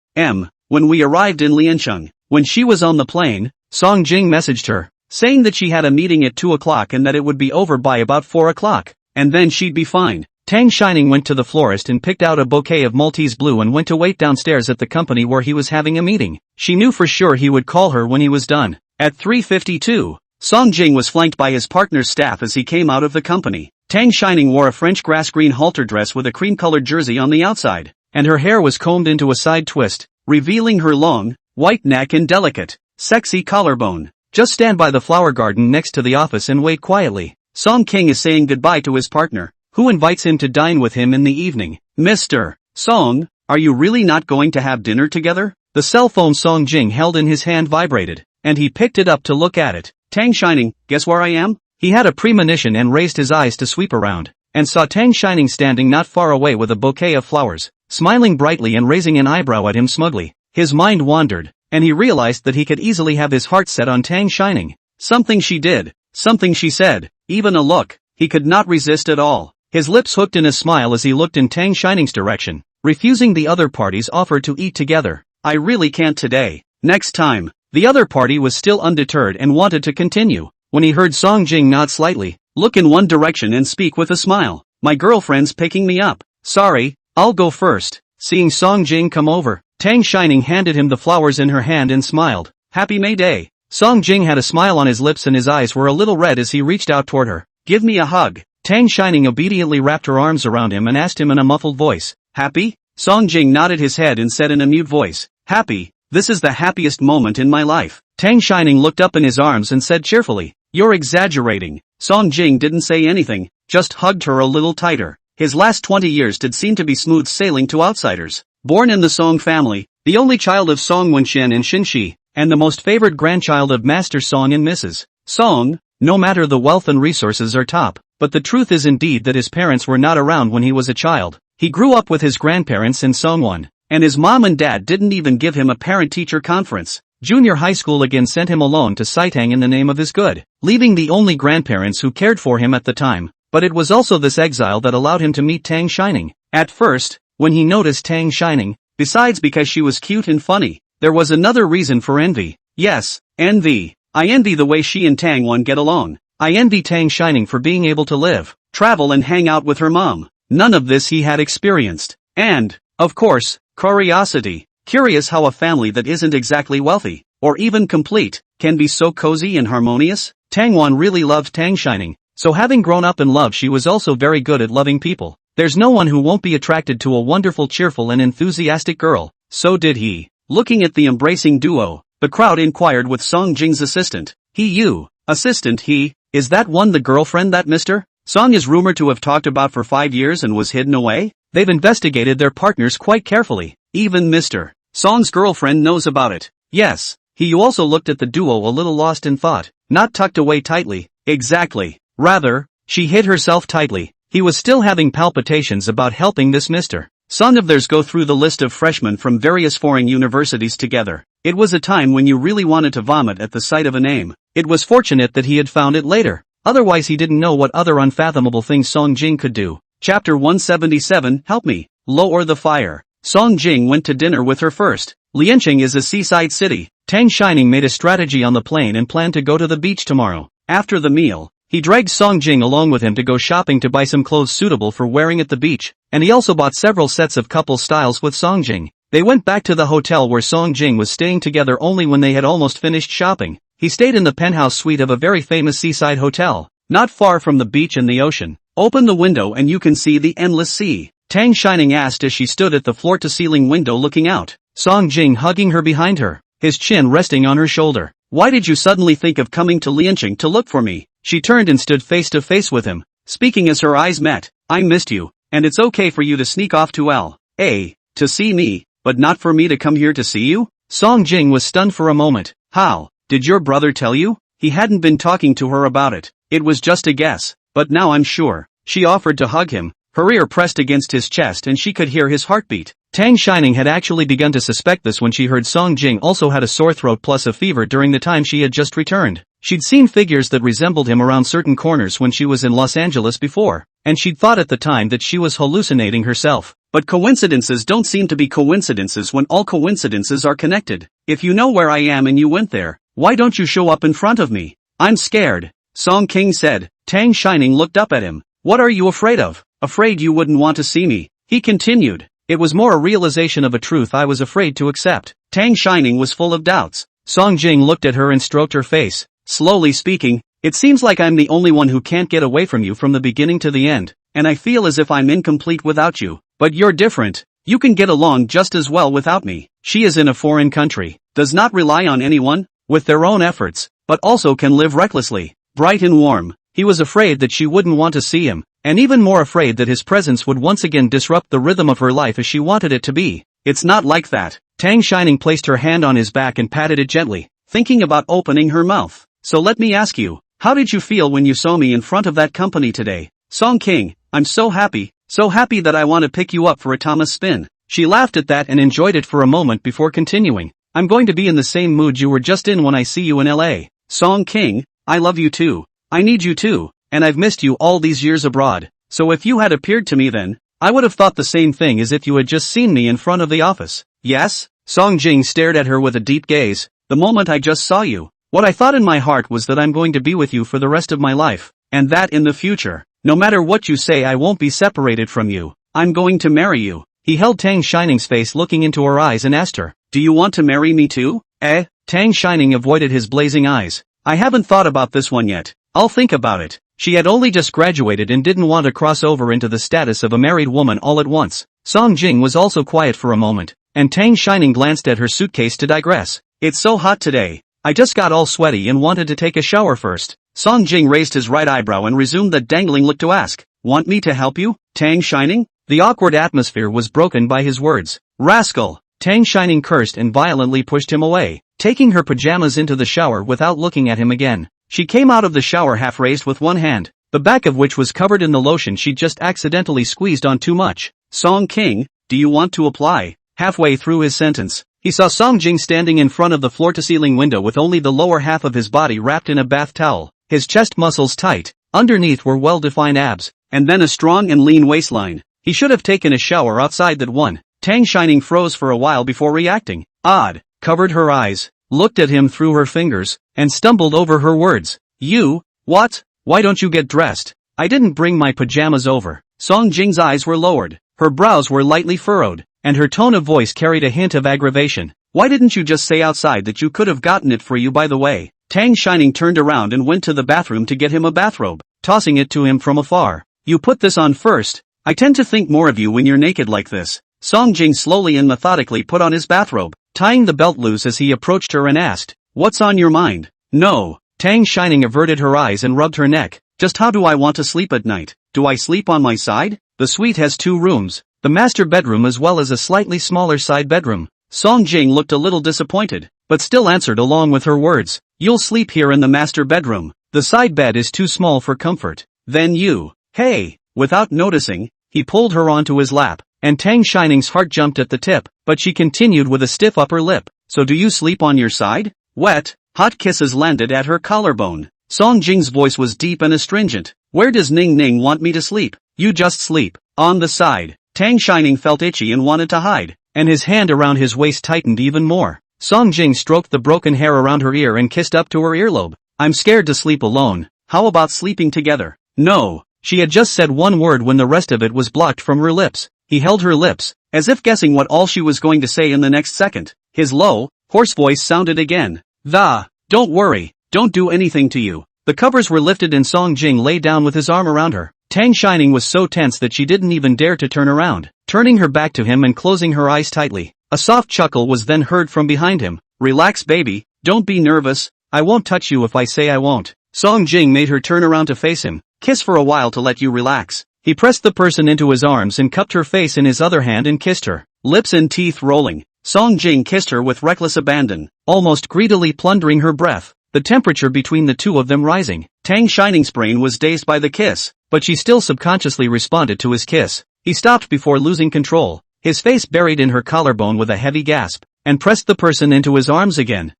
when we arrived in Lianqing. When she was on the plane, Song Jing messaged her, saying that she had a meeting at 2 o'clock and that it would be over by about 4 o'clock, and then she'd be fine. Tang Shining went to the florist and picked out a bouquet of Maltese blue and went to wait downstairs at the company where he was having a meeting. She knew for sure he would call her when he was done. At 3:52, Song Jing was flanked by his partner's staff as he came out of the company. Tang Shining wore a French grass green halter dress with a cream-colored jersey on the outside, and her hair was combed into a side twist, revealing her long, white neck and delicate, sexy collarbone. Just stand by the flower garden next to the office and wait quietly. Song King is saying goodbye to his partner, who invites him to dine with him in the evening. Mr. Song, are you really not going to have dinner together? The cell phone Song Jing held in his hand vibrated, and he picked it up to look at it. Tang Shining, guess where I am? He had a premonition and raised his eyes to sweep around, and saw Tang Shining standing not far away with a bouquet of flowers, smiling brightly and raising an eyebrow at him smugly. His mind wandered, and he realized that he could easily have his heart set on Tang Shining. Something she did, something she said, even a look, he could not resist at all. His lips hooked in a smile as he looked in Tang Shining's direction, refusing the other party's offer to eat together. I really can't today. Next time. The other party was still undeterred and wanted to continue. When he heard Song Jing nod slightly, look in one direction and speak with a smile. My girlfriend's picking me up. Sorry, I'll go first. Seeing Song Jing come over, Tang Shining handed him the flowers in her hand and smiled. Happy May Day. Song Jing had a smile on his lips and his eyes were a little red as he reached out toward her. Give me a hug. Tang Shining obediently wrapped her arms around him and asked him in a muffled voice, Happy? Song Jing nodded his head and said in a mute voice, Happy, this is the happiest moment in my life. Tang Shining looked up in his arms and said cheerfully, You're exaggerating. Song Jing didn't say anything, just hugged her a little tighter. His last 20 years did seem to be smooth sailing to outsiders. Born in the Song family, the only child of Song Wenxian and Xinxi, and the most favored grandchild of Master Song and Mrs. Song, no matter the wealth and resources are top, but the truth is indeed that his parents were not around when he was a child. He grew up with his grandparents in Songwon, and his mom and dad didn't even give him a parent-teacher conference. Junior high school again sent him alone to Saitang in the name of his good, leaving the only grandparents who cared for him at the time. But it was also this exile that allowed him to meet Tang Shining. At first, when he noticed Tang Shining, besides because she was cute and funny, there was another reason for envy. Yes, envy. I envy the way she and Tang Wan get along. I envy Tang Shining for being able to live, travel and hang out with her mom. None of this he had experienced. And, of course, curiosity. Curious how a family that isn't exactly wealthy, or even complete, can be so cozy and harmonious. Tang Wan really loved Tang Shining, so having grown up in love she was also very good at loving people. There's no one who won't be attracted to a wonderful, cheerful and enthusiastic girl. So did he. Looking at the embracing duo, the crowd inquired with Song Jing's assistant. You, assistant he, is that one the girlfriend that Mr. Song is rumored to have talked about for 5 years and was hidden away? They've investigated their partners quite carefully. Even Mr. Song's girlfriend knows about it. Yes, he also looked at the duo a little lost in thought. Not tucked away tightly. Exactly. Rather, she hid herself tightly. He was still having palpitations about helping this Mr. Song of theirs go through the list of freshmen from various foreign universities together. It was a time when you really wanted to vomit at the sight of a name. It was fortunate that he had found it later. Otherwise he didn't know what other unfathomable things Song Jing could do. Chapter 177, Help Me, Lower the Fire. Song Jing went to dinner with her first. Lianqing is a seaside city. Tang Shining made a strategy on the plane and planned to go to the beach tomorrow. After the meal, he dragged Song Jing along with him to go shopping to buy some clothes suitable for wearing at the beach, and he also bought several sets of couple styles with Song Jing. They went back to the hotel where Song Jing was staying together only when they had almost finished shopping. He stayed in the penthouse suite of a very famous seaside hotel, not far from the beach and the ocean. Open the window and you can see the endless sea, Tang Shining asked as she stood at the floor-to-ceiling window looking out, Song Jing hugging her behind her, his chin resting on her shoulder. Why did you suddenly think of coming to Lianqing to look for me? She turned and stood face to face with him, speaking as her eyes met. I missed you, and it's okay for you to sneak off to L.A. to see me, but not for me to come here to see you? Song Jing was stunned for a moment. How? Did your brother tell you? He hadn't been talking to her about it. It was just a guess, but now I'm sure. She offered to hug him, her ear pressed against his chest and she could hear his heartbeat. Tang Shining had actually begun to suspect this when she heard Song Jing also had a sore throat plus a fever during the time she had just returned. She'd seen figures that resembled him around certain corners when she was in Los Angeles before, and she'd thought at the time that she was hallucinating herself. But coincidences don't seem to be coincidences when all coincidences are connected. If you know where I am and you went there, why don't you show up in front of me? I'm scared, Song King said. Tang Shining looked up at him. What are you afraid of? Afraid you wouldn't want to see me, he continued. It was more a realization of a truth I was afraid to accept. Tang Shining was full of doubts. Song Jing looked at her and stroked her face. Slowly speaking, it seems like I'm the only one who can't get away from you from the beginning to the end, and I feel as if I'm incomplete without you. But you're different. You can get along just as well without me. She is in a foreign country, does not rely on anyone, with their own efforts, but also can live recklessly, bright and warm. He was afraid that she wouldn't want to see him, and even more afraid that his presence would once again disrupt the rhythm of her life as she wanted it to be. It's not like that. Tang Shining placed her hand on his back and patted it gently, thinking about opening her mouth. So let me ask you, how did you feel when you saw me in front of that company today? Song King, I'm so happy that I want to pick you up for a Thomas spin. She laughed at that and enjoyed it for a moment before continuing. I'm going to be in the same mood you were just in when I see you in LA. Song King, I love you too. I need you too, and I've missed you all these years abroad. So if you had appeared to me then, I would have thought the same thing as if you had just seen me in front of the office. Yes? Song Jing stared at her with a deep gaze. The moment I just saw you, what I thought in my heart was that I'm going to be with you for the rest of my life, and that in the future, no matter what you say I won't be separated from you. I'm going to marry you. He held Tang Shining's face looking into her eyes and asked her, do you want to marry me too? Tang Shining avoided his blazing eyes. I haven't thought about this one yet. I'll think about it. She had only just graduated and didn't want to cross over into the status of a married woman all at once. Song Jing was also quiet for a moment, and Tang Shining glanced at her suitcase to digress. It's so hot today. I just got all sweaty and wanted to take a shower first. Song Jing raised his right eyebrow and resumed that dangling look to ask, want me to help you, Tang Shining? The awkward atmosphere was broken by his words. Rascal! Tang Shining cursed and violently pushed him away, taking her pajamas into the shower without looking at him again. She came out of the shower half raised with one hand, the back of which was covered in the lotion she'd just accidentally squeezed on too much. Song King, do you want to apply? Halfway through his sentence, he saw Song Jing standing in front of the floor-to-ceiling window with only the lower half of his body wrapped in a bath towel, his chest muscles tight, underneath were well-defined abs, and then a strong and lean waistline. He should have taken a shower outside that one. Tang Shining froze for a while before reacting. Odd, covered her eyes, looked at him through her fingers, and stumbled over her words. You, what? Why don't you get dressed? I didn't bring my pajamas over. Song Jing's eyes were lowered, her brows were lightly furrowed, and her tone of voice carried a hint of aggravation. Why didn't you just say outside that you could have gotten it for you by the way? Tang Shining turned around and went to the bathroom to get him a bathrobe, tossing it to him from afar. You put this on first. I tend to think more of you when you're naked like this. Song Jing slowly and methodically put on his bathrobe, tying the belt loose as he approached her and asked, what's on your mind? No. Tang Shining averted her eyes and rubbed her neck. Just how do I want to sleep at night? Do I sleep on my side? The suite has 2 rooms, the master bedroom as well as a slightly smaller side bedroom. Song Jing looked a little disappointed, but still answered along with her words. You'll sleep here in the master bedroom. The side bed is too small for comfort. Then you. Hey! Without noticing, he pulled her onto his lap, and Tang Shining's heart jumped at the tip, but she continued with a stiff upper lip. So do you sleep on your side? Wet, hot kisses landed at her collarbone. Song Jing's voice was deep and astringent. Where does Ning Ning want me to sleep? You just sleep. On the side. Tang Shining felt itchy and wanted to hide, and his hand around his waist tightened even more. Song Jing stroked the broken hair around her ear and kissed up to her earlobe. I'm scared to sleep alone. How about sleeping together? No. She had just said one word when the rest of it was blocked from her lips. He held her lips, as if guessing what all she was going to say in the next second. His low, hoarse voice sounded again. Don't worry, don't do anything to you. The covers were lifted and Song Jing lay down with his arm around her. Tang Shining was so tense that she didn't even dare to turn around, turning her back to him and closing her eyes tightly. A soft chuckle was then heard from behind him. Relax baby, don't be nervous, I won't touch you if I say I won't. Song Jing made her turn around to face him. Kiss for a while to let you relax. He pressed the person into his arms and cupped her face in his other hand and kissed her, lips and teeth rolling. Song Jing kissed her with reckless abandon, almost greedily plundering her breath, the temperature between the two of them rising. Tang Shining's brain was dazed by the kiss, but she still subconsciously responded to his kiss. He stopped before losing control, his face buried in her collarbone with a heavy gasp, and pressed the person into his arms again.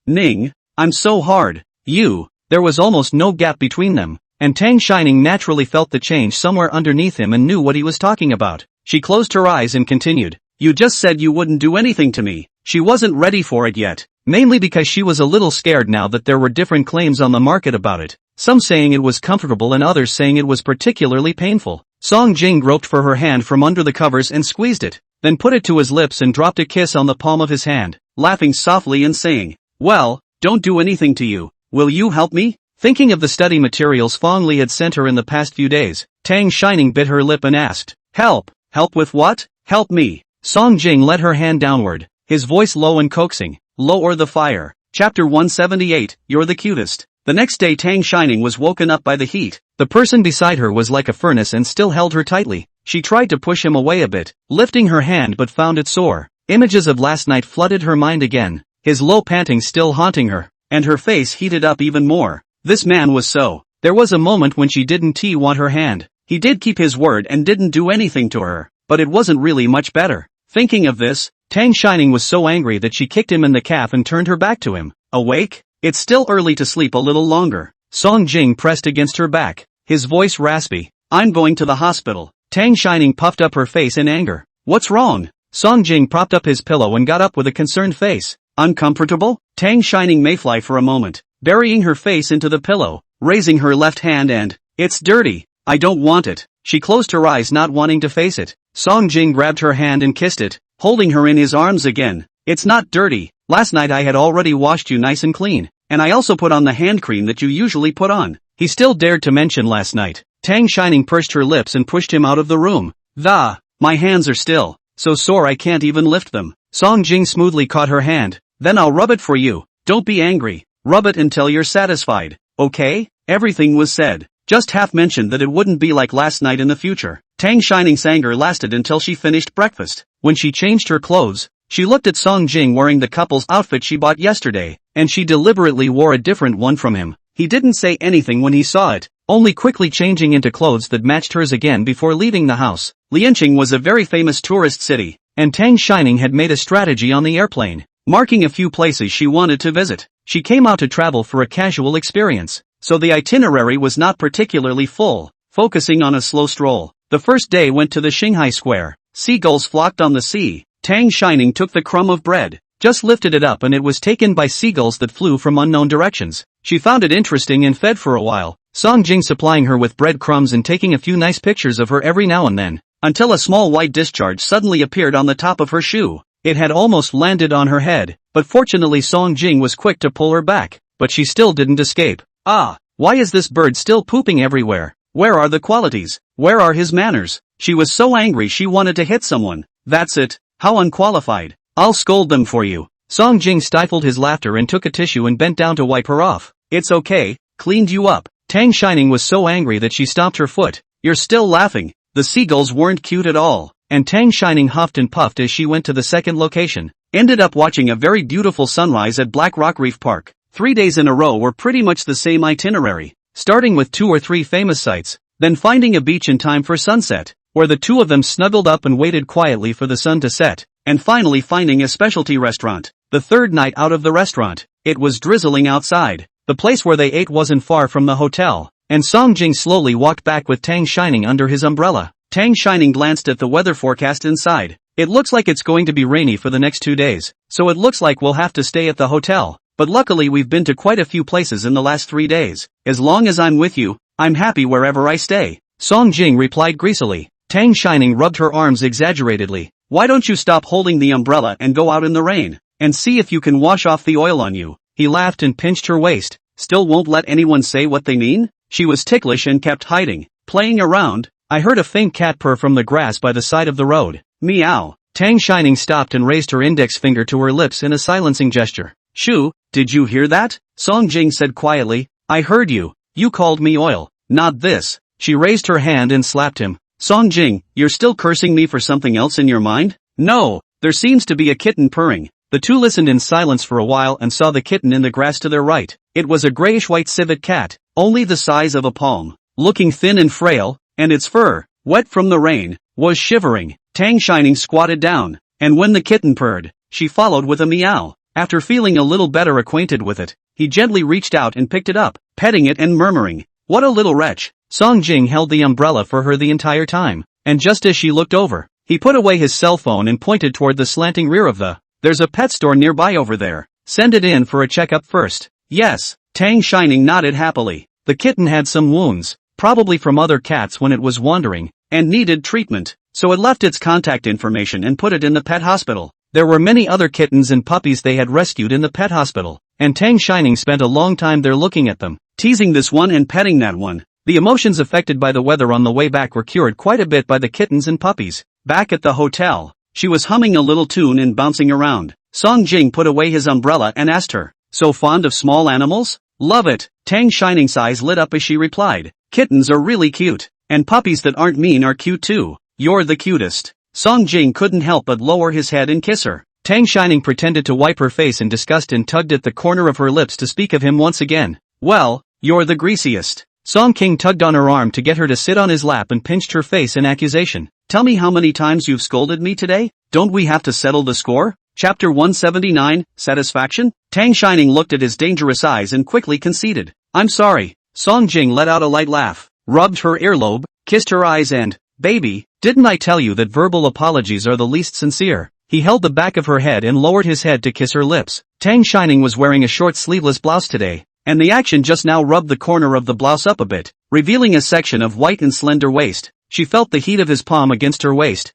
Ning, I'm so hard. There was almost no gap between them, and Tang Shining naturally felt the change somewhere underneath him and knew what he was talking about. She closed her eyes and continued. You just said you wouldn't do anything to me. She wasn't ready for it yet, mainly because she was a little scared now that there were different claims on the market about it, some saying it was comfortable and others saying it was particularly painful. Song Jing groped for her hand from under the covers and squeezed it, then put it to his lips and dropped a kiss on the palm of his hand, laughing softly and saying, well, don't do anything to you. Will you help me? Thinking of the study materials Fong Li had sent her in the past few days, Tang Shining bit her lip and asked, help? Help with what? Help me. Song Jing let her hand downward, his voice low and coaxing. Lower the fire. Chapter 178, You're the cutest. The next day Tang Shining was woken up by the heat. The person beside her was like a furnace and still held her tightly. She tried to push him away a bit, lifting her hand but found it sore. Images of last night flooded her mind again, his low panting still haunting her, and her face heated up even more. This man was so. There was a moment when she didn't want her hand. He did keep his word and didn't do anything to her, but it wasn't really much better. Thinking of this, Tang Shining was so angry that she kicked him in the calf and turned her back to him. Awake? It's still early to sleep a little longer. Song Jing pressed against her back, his voice raspy. I'm going to the hospital. Tang Shining puffed up her face in anger. What's wrong? Song Jing propped up his pillow and got up with a concerned face. Uncomfortable? Tang Shining mayfly for a moment, burying her face into the pillow, raising her left hand and, it's dirty. I don't want it. She closed her eyes not wanting to face it. Song Jing grabbed her hand and kissed it, holding her in his arms again. It's not dirty. Last night I had already washed you nice and clean, and I also put on the hand cream that you usually put on. He still dared to mention last night. Tang Shining pursed her lips and pushed him out of the room. My hands are still so sore I can't even lift them. Song Jing smoothly caught her hand. Then I'll rub it for you. Don't be angry. Rub it until you're satisfied. Okay? Everything was said. Just half mentioned that it wouldn't be like last night in the future. Tang Shining's anger lasted until she finished breakfast. When she changed her clothes, she looked at Song Jing wearing the couple's outfit she bought yesterday, and she deliberately wore a different one from him. He didn't say anything when he saw it, only quickly changing into clothes that matched hers again before leaving the house. Lianqing was a very famous tourist city, and Tang Shining had made a strategy on the airplane, marking a few places she wanted to visit. She came out to travel for a casual experience, so the itinerary was not particularly full, focusing on a slow stroll. The first day went to the Shanghai Square. Seagulls flocked on the sea. Tang Shining took the crumb of bread, just lifted it up and it was taken by seagulls that flew from unknown directions. She found it interesting and fed for a while, Song Jing supplying her with bread crumbs and taking a few nice pictures of her every now and then, until a small white discharge suddenly appeared on the top of her shoe. It had almost landed on her head, but fortunately Song Jing was quick to pull her back, but she still didn't escape. Ah, why is this bird still pooping everywhere? Where are the qualities? Where are his manners? She was so angry she wanted to hit someone. That's it. How unqualified. I'll scold them for you. Song Jing stifled his laughter and took a tissue and bent down to wipe her off. It's okay, cleaned you up. Tang Shining was so angry that she stomped her foot. You're still laughing. The seagulls weren't cute at all, and Tang Shining huffed and puffed as she went to the second location. Ended up watching a very beautiful sunrise at Black Rock Reef Park. 3 days in a row were pretty much the same itinerary, starting with 2 or 3 famous sites, then finding a beach in time for sunset, where the two of them snuggled up and waited quietly for the sun to set, and finally finding a specialty restaurant. The third night out of the restaurant, it was drizzling outside. The place where they ate wasn't far from the hotel, and Song Jing slowly walked back with Tang Shining under his umbrella. Tang Shining glanced at the weather forecast inside. It looks like it's going to be rainy for the next 2 days, so it looks like we'll have to stay at the hotel, but luckily we've been to quite a few places in the last 3 days. As long as I'm with you, I'm happy wherever I stay. Song Jing replied greasily. Tang Shining rubbed her arms exaggeratedly. Why don't you stop holding the umbrella and go out in the rain, and see if you can wash off the oil on you? He laughed and pinched her waist. Still won't let anyone say what they mean? She was ticklish and kept hiding, playing around. I heard a faint cat purr from the grass by the side of the road. Meow. Tang Shining stopped and raised her index finger to her lips in a silencing gesture. Shoo, did you hear that? Song Jing said quietly. I heard you. You called me oil. Not this. She raised her hand and slapped him. Song Jing, you're still cursing me for something else in your mind? No, there seems to be a kitten purring. The two listened in silence for a while and saw the kitten in the grass to their right. It was a grayish-white civet cat, only the size of a palm, looking thin and frail, and its fur, wet from the rain, was shivering. Tang Shining squatted down, and when the kitten purred, she followed with a meow. After feeling a little better acquainted with it, he gently reached out and picked it up, petting it and murmuring, "What a little wretch." Song Jing held the umbrella for her the entire time, and just as she looked over, he put away his cell phone and pointed toward the slanting rear of the, "There's a pet store nearby over there. Send it in for a checkup first." Yes, Tang Shining nodded happily. The kitten had some wounds, probably from other cats when it was wandering, and needed treatment, so it left its contact information and put it in the pet hospital. There were many other kittens and puppies they had rescued in the pet hospital, and Tang Shining spent a long time there looking at them, teasing this one and petting that one. The emotions affected by the weather on the way back were cured quite a bit by the kittens and puppies. Back at the hotel, she was humming a little tune and bouncing around. Song Jing put away his umbrella and asked her, "So fond of small animals?" "Love it." Tang Shining's eyes lit up as she replied, "Kittens are really cute, and puppies that aren't mean are cute too. You're the cutest." Song Jing couldn't help but lower his head and kiss her. Tang Shining pretended to wipe her face in disgust and tugged at the corner of her lips to speak of him once again. "Well, you're the greasiest." Song King tugged on her arm to get her to sit on his lap and pinched her face in accusation. "Tell me how many times you've scolded me today? Don't we have to settle the score?" Chapter 179, Satisfaction? Tang Shining looked at his dangerous eyes and quickly conceded. "I'm sorry." Song Jing let out a light laugh, rubbed her earlobe, kissed her eyes and, "Baby, didn't I tell you that verbal apologies are the least sincere?" He held the back of her head and lowered his head to kiss her lips. Tang Shining was wearing a short sleeveless blouse today, and the action just now rubbed the corner of the blouse up a bit, revealing a section of white and slender waist. She felt the heat of his palm against her waist.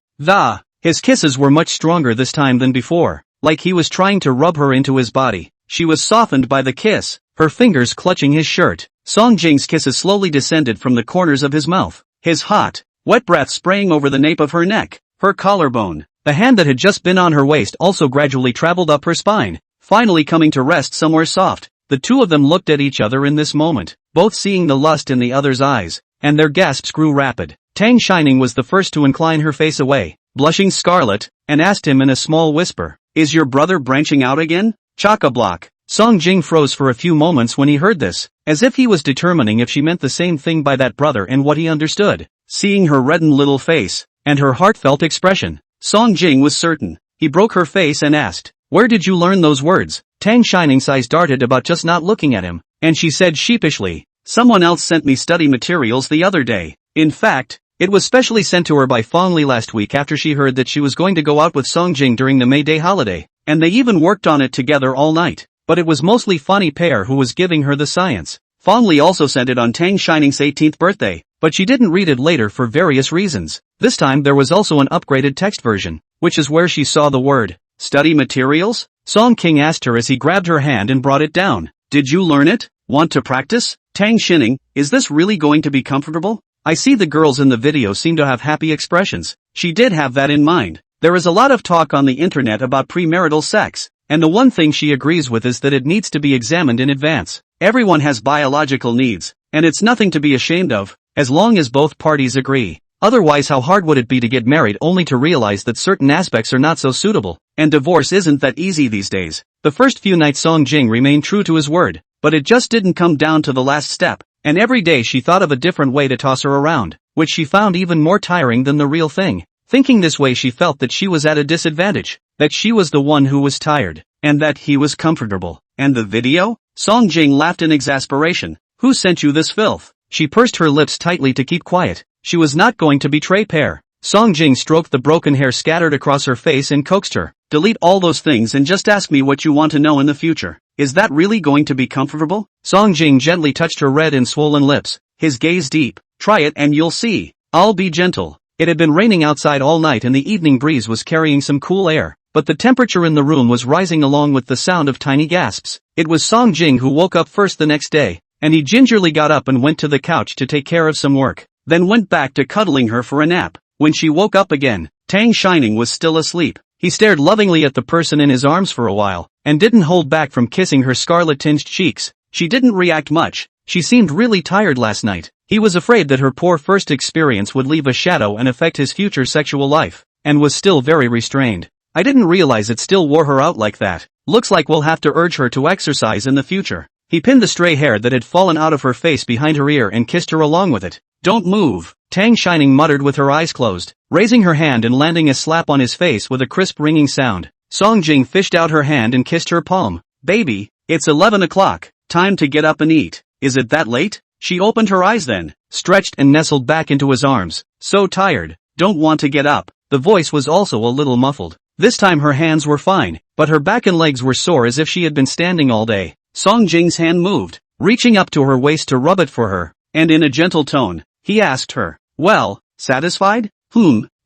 His kisses were much stronger this time than before, like he was trying to rub her into his body. She was softened by the kiss, her fingers clutching his shirt. Song Jing's kisses slowly descended from the corners of his mouth, his hot, wet breath spraying over the nape of her neck, her collarbone. The hand that had just been on her waist also gradually traveled up her spine, finally coming to rest somewhere soft. The two of them looked at each other in this moment, both seeing the lust in the other's eyes, and their gasps grew rapid. Tang Shining was the first to incline her face away, blushing scarlet, and asked him in a small whisper, "Is your brother branching out again?" Chock-a-block. Song Jing froze for a few moments when he heard this, as if he was determining if she meant the same thing by that brother and what he understood. Seeing her reddened little face, and her heartfelt expression, Song Jing was certain. He broke her face and asked, "Where did you learn those words?" Tang Shining's eyes darted about just not looking at him, and she said sheepishly, "Someone else sent me study materials the other day. In fact, it was specially sent to her by Fong Li last week after she heard that she was going to go out with Song Jing during the May Day holiday, and they even worked on it together all night. But it was mostly Fanny Pear who was giving her the science. Fong Li also sent it on Tang Shining's 18th birthday, but she didn't read it later for various reasons. This time there was also an upgraded text version, which is where she saw the word, study materials? Song King asked her as he grabbed her hand and brought it down. Did you learn it? Want to practice? Tang Shining, is this really going to be comfortable? I see the girls in the video seem to have happy expressions. She did have that in mind. There is a lot of talk on the internet about premarital sex, and the one thing she agrees with is that it needs to be examined in advance. Everyone has biological needs, and it's nothing to be ashamed of, as long as both parties agree. Otherwise, how hard would it be to get married only to realize that certain aspects are not so suitable, and divorce isn't that easy these days. The first few nights Song Jing remained true to his word, but it just didn't come down to the last step, and every day she thought of a different way to toss her around, which she found even more tiring than the real thing. Thinking this way, she felt that she was at a disadvantage, that she was the one who was tired, and that he was comfortable. And the video? Song Jing laughed in exasperation. Who sent you this filth? She pursed her lips tightly to keep quiet. She was not going to betray Pear. Song Jing stroked the broken hair scattered across her face and coaxed her. Delete all those things and just ask me what you want to know in the future. Is that really going to be comfortable? Song Jing gently touched her red and swollen lips, his gaze deep. Try it and you'll see. I'll be gentle. It had been raining outside all night and the evening breeze was carrying some cool air, but the temperature in the room was rising along with the sound of tiny gasps. It was Song Jing who woke up first the next day, and he gingerly got up and went to the couch to take care of some work, then went back to cuddling her for a nap. When she woke up again, Tang Shining was still asleep. He stared lovingly at the person in his arms for a while, and didn't hold back from kissing her scarlet-tinged cheeks. She didn't react much. She seemed really tired last night. He was afraid that her poor first experience would leave a shadow and affect his future sexual life, and was still very restrained. I didn't realize it still wore her out like that. Looks like we'll have to urge her to exercise in the future. He pinned the stray hair that had fallen out of her face behind her ear and kissed her along with it. Don't move, Tang Shining muttered with her eyes closed, raising her hand and landing a slap on his face with a crisp ringing sound. Song Jing fished out her hand and kissed her palm. Baby, it's 11 o'clock, time to get up and eat. Is it that late? She opened her eyes then, stretched and nestled back into his arms. So tired, don't want to get up. The voice was also a little muffled. This time her hands were fine, but her back and legs were sore as if she had been standing all day. Song Jing's hand moved, reaching up to her waist to rub it for her, and in a gentle tone, he asked her, well, satisfied?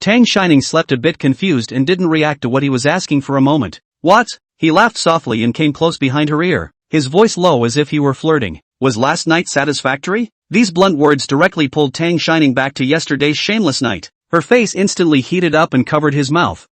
Tang Shining slept a bit confused and didn't react to what he was asking for a moment. What? He laughed softly and came close behind her ear, his voice low as if he were flirting. Was last night satisfactory? These blunt words directly pulled Tang Shining back to yesterday's shameless night. Her face instantly heated up and covered his mouth.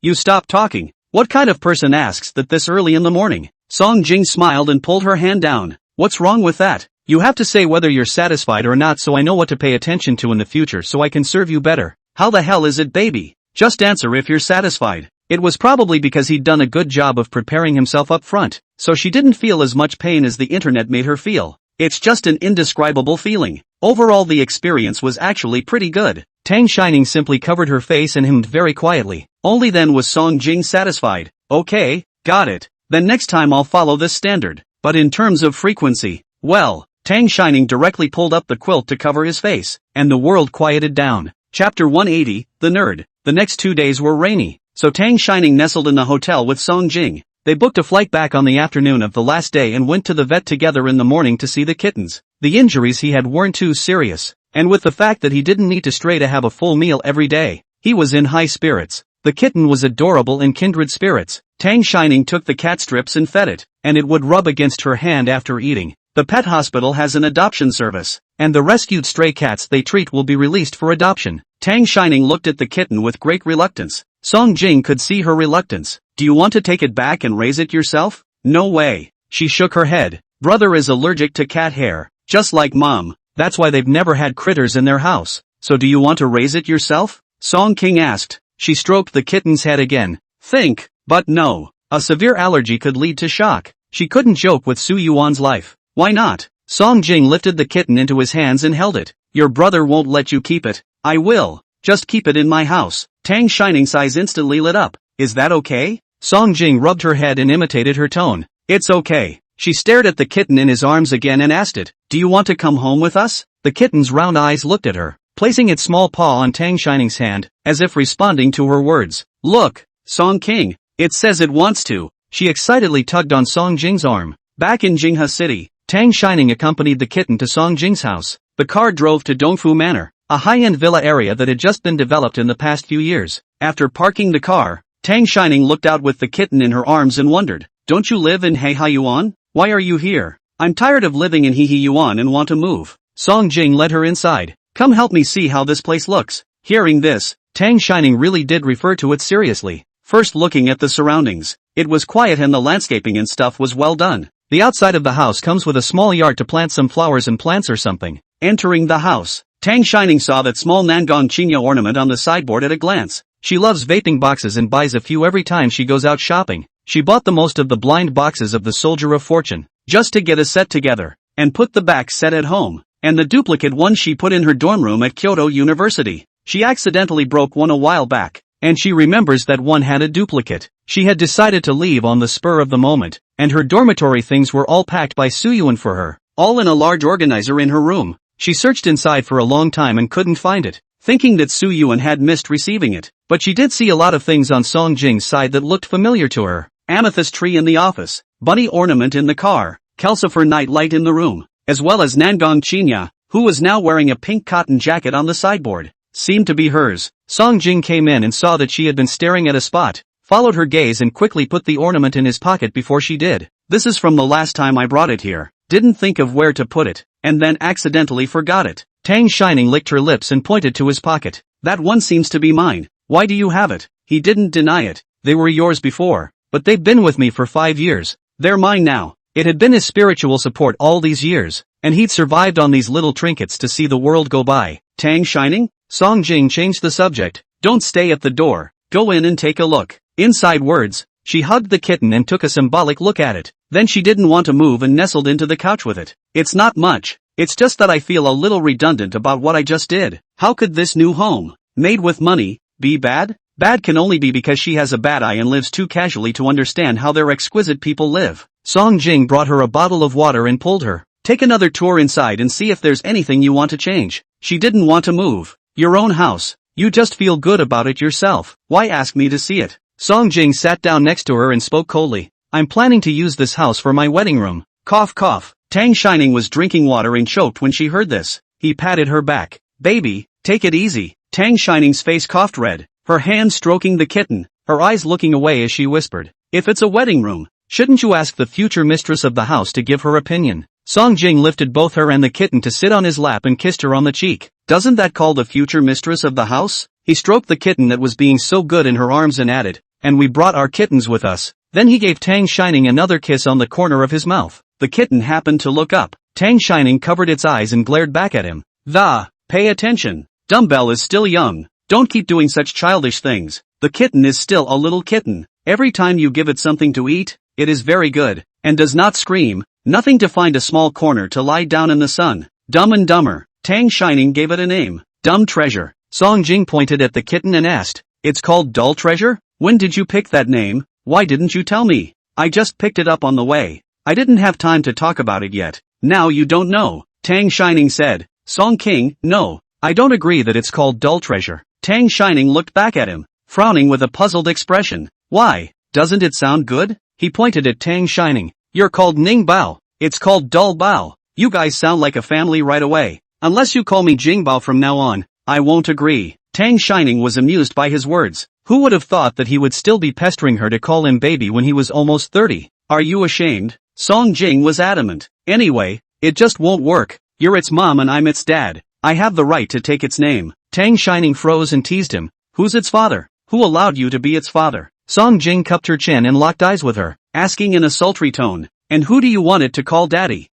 You stop talking. What kind of person asks that this early in the morning? Song Jing smiled and pulled her hand down. What's wrong with that? You have to say whether you're satisfied or not so I know what to pay attention to in the future so I can serve you better. How the hell is it, baby? Just answer if you're satisfied. It was probably because he'd done a good job of preparing himself up front, so she didn't feel as much pain as the internet made her feel. It's just an indescribable feeling. Overall the experience was actually pretty good. Tang Shining simply covered her face and hemmed very quietly. Only then was Song Jing satisfied. Okay, got it. Then next time I'll follow this standard. But in terms of frequency, well, Tang Shining directly pulled up the quilt to cover his face, and the world quieted down. Chapter 180, The Nerd. The next 2 days were rainy, so Tang Shining nestled in the hotel with Song Jing. They booked a flight back on the afternoon of the last day and went to the vet together in the morning to see the kittens. The injuries he had weren't too serious, and with the fact that he didn't need to stray to have a full meal every day, he was in high spirits. The kitten was adorable in kindred spirits. Tang Shining took the cat strips and fed it, and it would rub against her hand after eating. The pet hospital has an adoption service, and the rescued stray cats they treat will be released for adoption. Tang Shining looked at the kitten with great reluctance. Song Jing could see her reluctance. Do you want to take it back and raise it yourself? No way. She shook her head. Brother is allergic to cat hair, just like mom. That's why they've never had critters in their house. So do you want to raise it yourself? Song King asked. She stroked the kitten's head again. Think, but no. A severe allergy could lead to shock. She couldn't joke with Su Yuan's life. Why not? Song Jing lifted the kitten into his hands and held it. Your brother won't let you keep it. I will. Just keep it in my house. Tang Shining's eyes instantly lit up. Is that okay? Song Jing rubbed her head and imitated her tone. It's okay. She stared at the kitten in his arms again and asked it, do you want to come home with us? The kitten's round eyes looked at her, placing its small paw on Tang Shining's hand, as if responding to her words. Look, Song King, it says it wants to. She excitedly tugged on Song Jing's arm. Back in Jinghe City, Tang Shining accompanied the kitten to Song Jing's house. The car drove to Dongfu Manor, a high-end villa area that had just been developed in the past few years. After parking the car, Tang Shining looked out with the kitten in her arms and wondered, don't you live in Heihayuan? Why are you here? I'm tired of living in Heihayuan and want to move. Song Jing led her inside. Come help me see how this place looks. Hearing this, Tang Shining really did refer to it seriously. First looking at the surroundings, it was quiet and the landscaping and stuff was well done. The outside of the house comes with a small yard to plant some flowers and plants or something. Entering the house, Tang Shining saw that small Nangong Chinya ornament on the sideboard at a glance. She loves vaping boxes and buys a few every time she goes out shopping. She bought the most of the blind boxes of the Soldier of Fortune, just to get a set together, and put the back set at home, and the duplicate one she put in her dorm room at Kyoto University. She accidentally broke one a while back, and she remembers that one had a duplicate. She had decided to leave on the spur of the moment, and her dormitory things were all packed by Suyuan for her, all in a large organizer in her room. She searched inside for a long time and couldn't find it, thinking that Suyuan had missed receiving it, but she did see a lot of things on Song Jing's side that looked familiar to her. Amethyst tree in the office, bunny ornament in the car, calcifer night light in the room, as well as Nangong Chinya, who was now wearing a pink cotton jacket on the sideboard, seemed to be hers. Song Jing came in and saw that she had been staring at a spot, followed her gaze and quickly put the ornament in his pocket before she did. This is from the last time I brought it here. Didn't think of where to put it, and then accidentally forgot it. Tang Shining licked her lips and pointed to his pocket. That one seems to be mine. Why do you have it? He didn't deny it. They were yours before, but they've been with me for 5 years. They're mine now. It had been his spiritual support all these years, and he'd survived on these little trinkets to see the world go by. Tang Shining? Song Jing changed the subject. Don't stay at the door. Go in and take a look. Inside words, she hugged the kitten and took a symbolic look at it. Then she didn't want to move and nestled into the couch with it. It's not much. It's just that I feel a little redundant about what I just did. How could this new home, made with money, be bad? Bad can only be because she has a bad eye and lives too casually to understand how their exquisite people live. Song Jing brought her a bottle of water and pulled her. Take another tour inside and see if there's anything you want to change. She didn't want to move. Your own house. You just feel good about it yourself. Why ask me to see it? Song Jing sat down next to her and spoke coldly. I'm planning to use this house for my wedding room. Cough cough. Tang Shining was drinking water and choked when she heard this. He patted her back. Baby, take it easy. Tang Shining's face coughed red, her hand stroking the kitten, her eyes looking away as she whispered. If it's a wedding room, shouldn't you ask the future mistress of the house to give her opinion? Song Jing lifted both her and the kitten to sit on his lap and kissed her on the cheek. Doesn't that call the future mistress of the house? He stroked the kitten that was being so good in her arms and added, and we brought our kittens with us. Then he gave Tang Shining another kiss on the corner of his mouth. The kitten happened to look up. Tang Shining covered its eyes and glared back at him. Pay attention. Dumbbell is still young. Don't keep doing such childish things. The kitten is still a little kitten. Every time you give it something to eat, it is very good, and does not scream. Nothing to find a small corner to lie down in the sun. Dumb and Dumber. Tang Shining gave it a name. Dumb Treasure. Song Jing pointed at the kitten and asked, it's called Dull Treasure? When did you pick that name? Why didn't you tell me? I just picked it up on the way. I didn't have time to talk about it yet. Now you don't know. Tang Shining said. Song King, no. I don't agree that it's called Dull Treasure. Tang Shining looked back at him, frowning with a puzzled expression. Why? Doesn't it sound good? He pointed at Tang Shining. You're called Ning Bao. It's called Dull Bao. You guys sound like a family right away. Unless you call me Jing Bao from now on, I won't agree. Tang Shining was amused by his words. Who would have thought that he would still be pestering her to call him baby when he was almost 30? Are you ashamed? Song Jing was adamant. Anyway, it just won't work. You're its mom and I'm its dad. I have the right to take its name. Tang Shining froze and teased him. Who's its father? Who allowed you to be its father? Song Jing cupped her chin and locked eyes with her, asking in a sultry tone. And who do you want it to call daddy?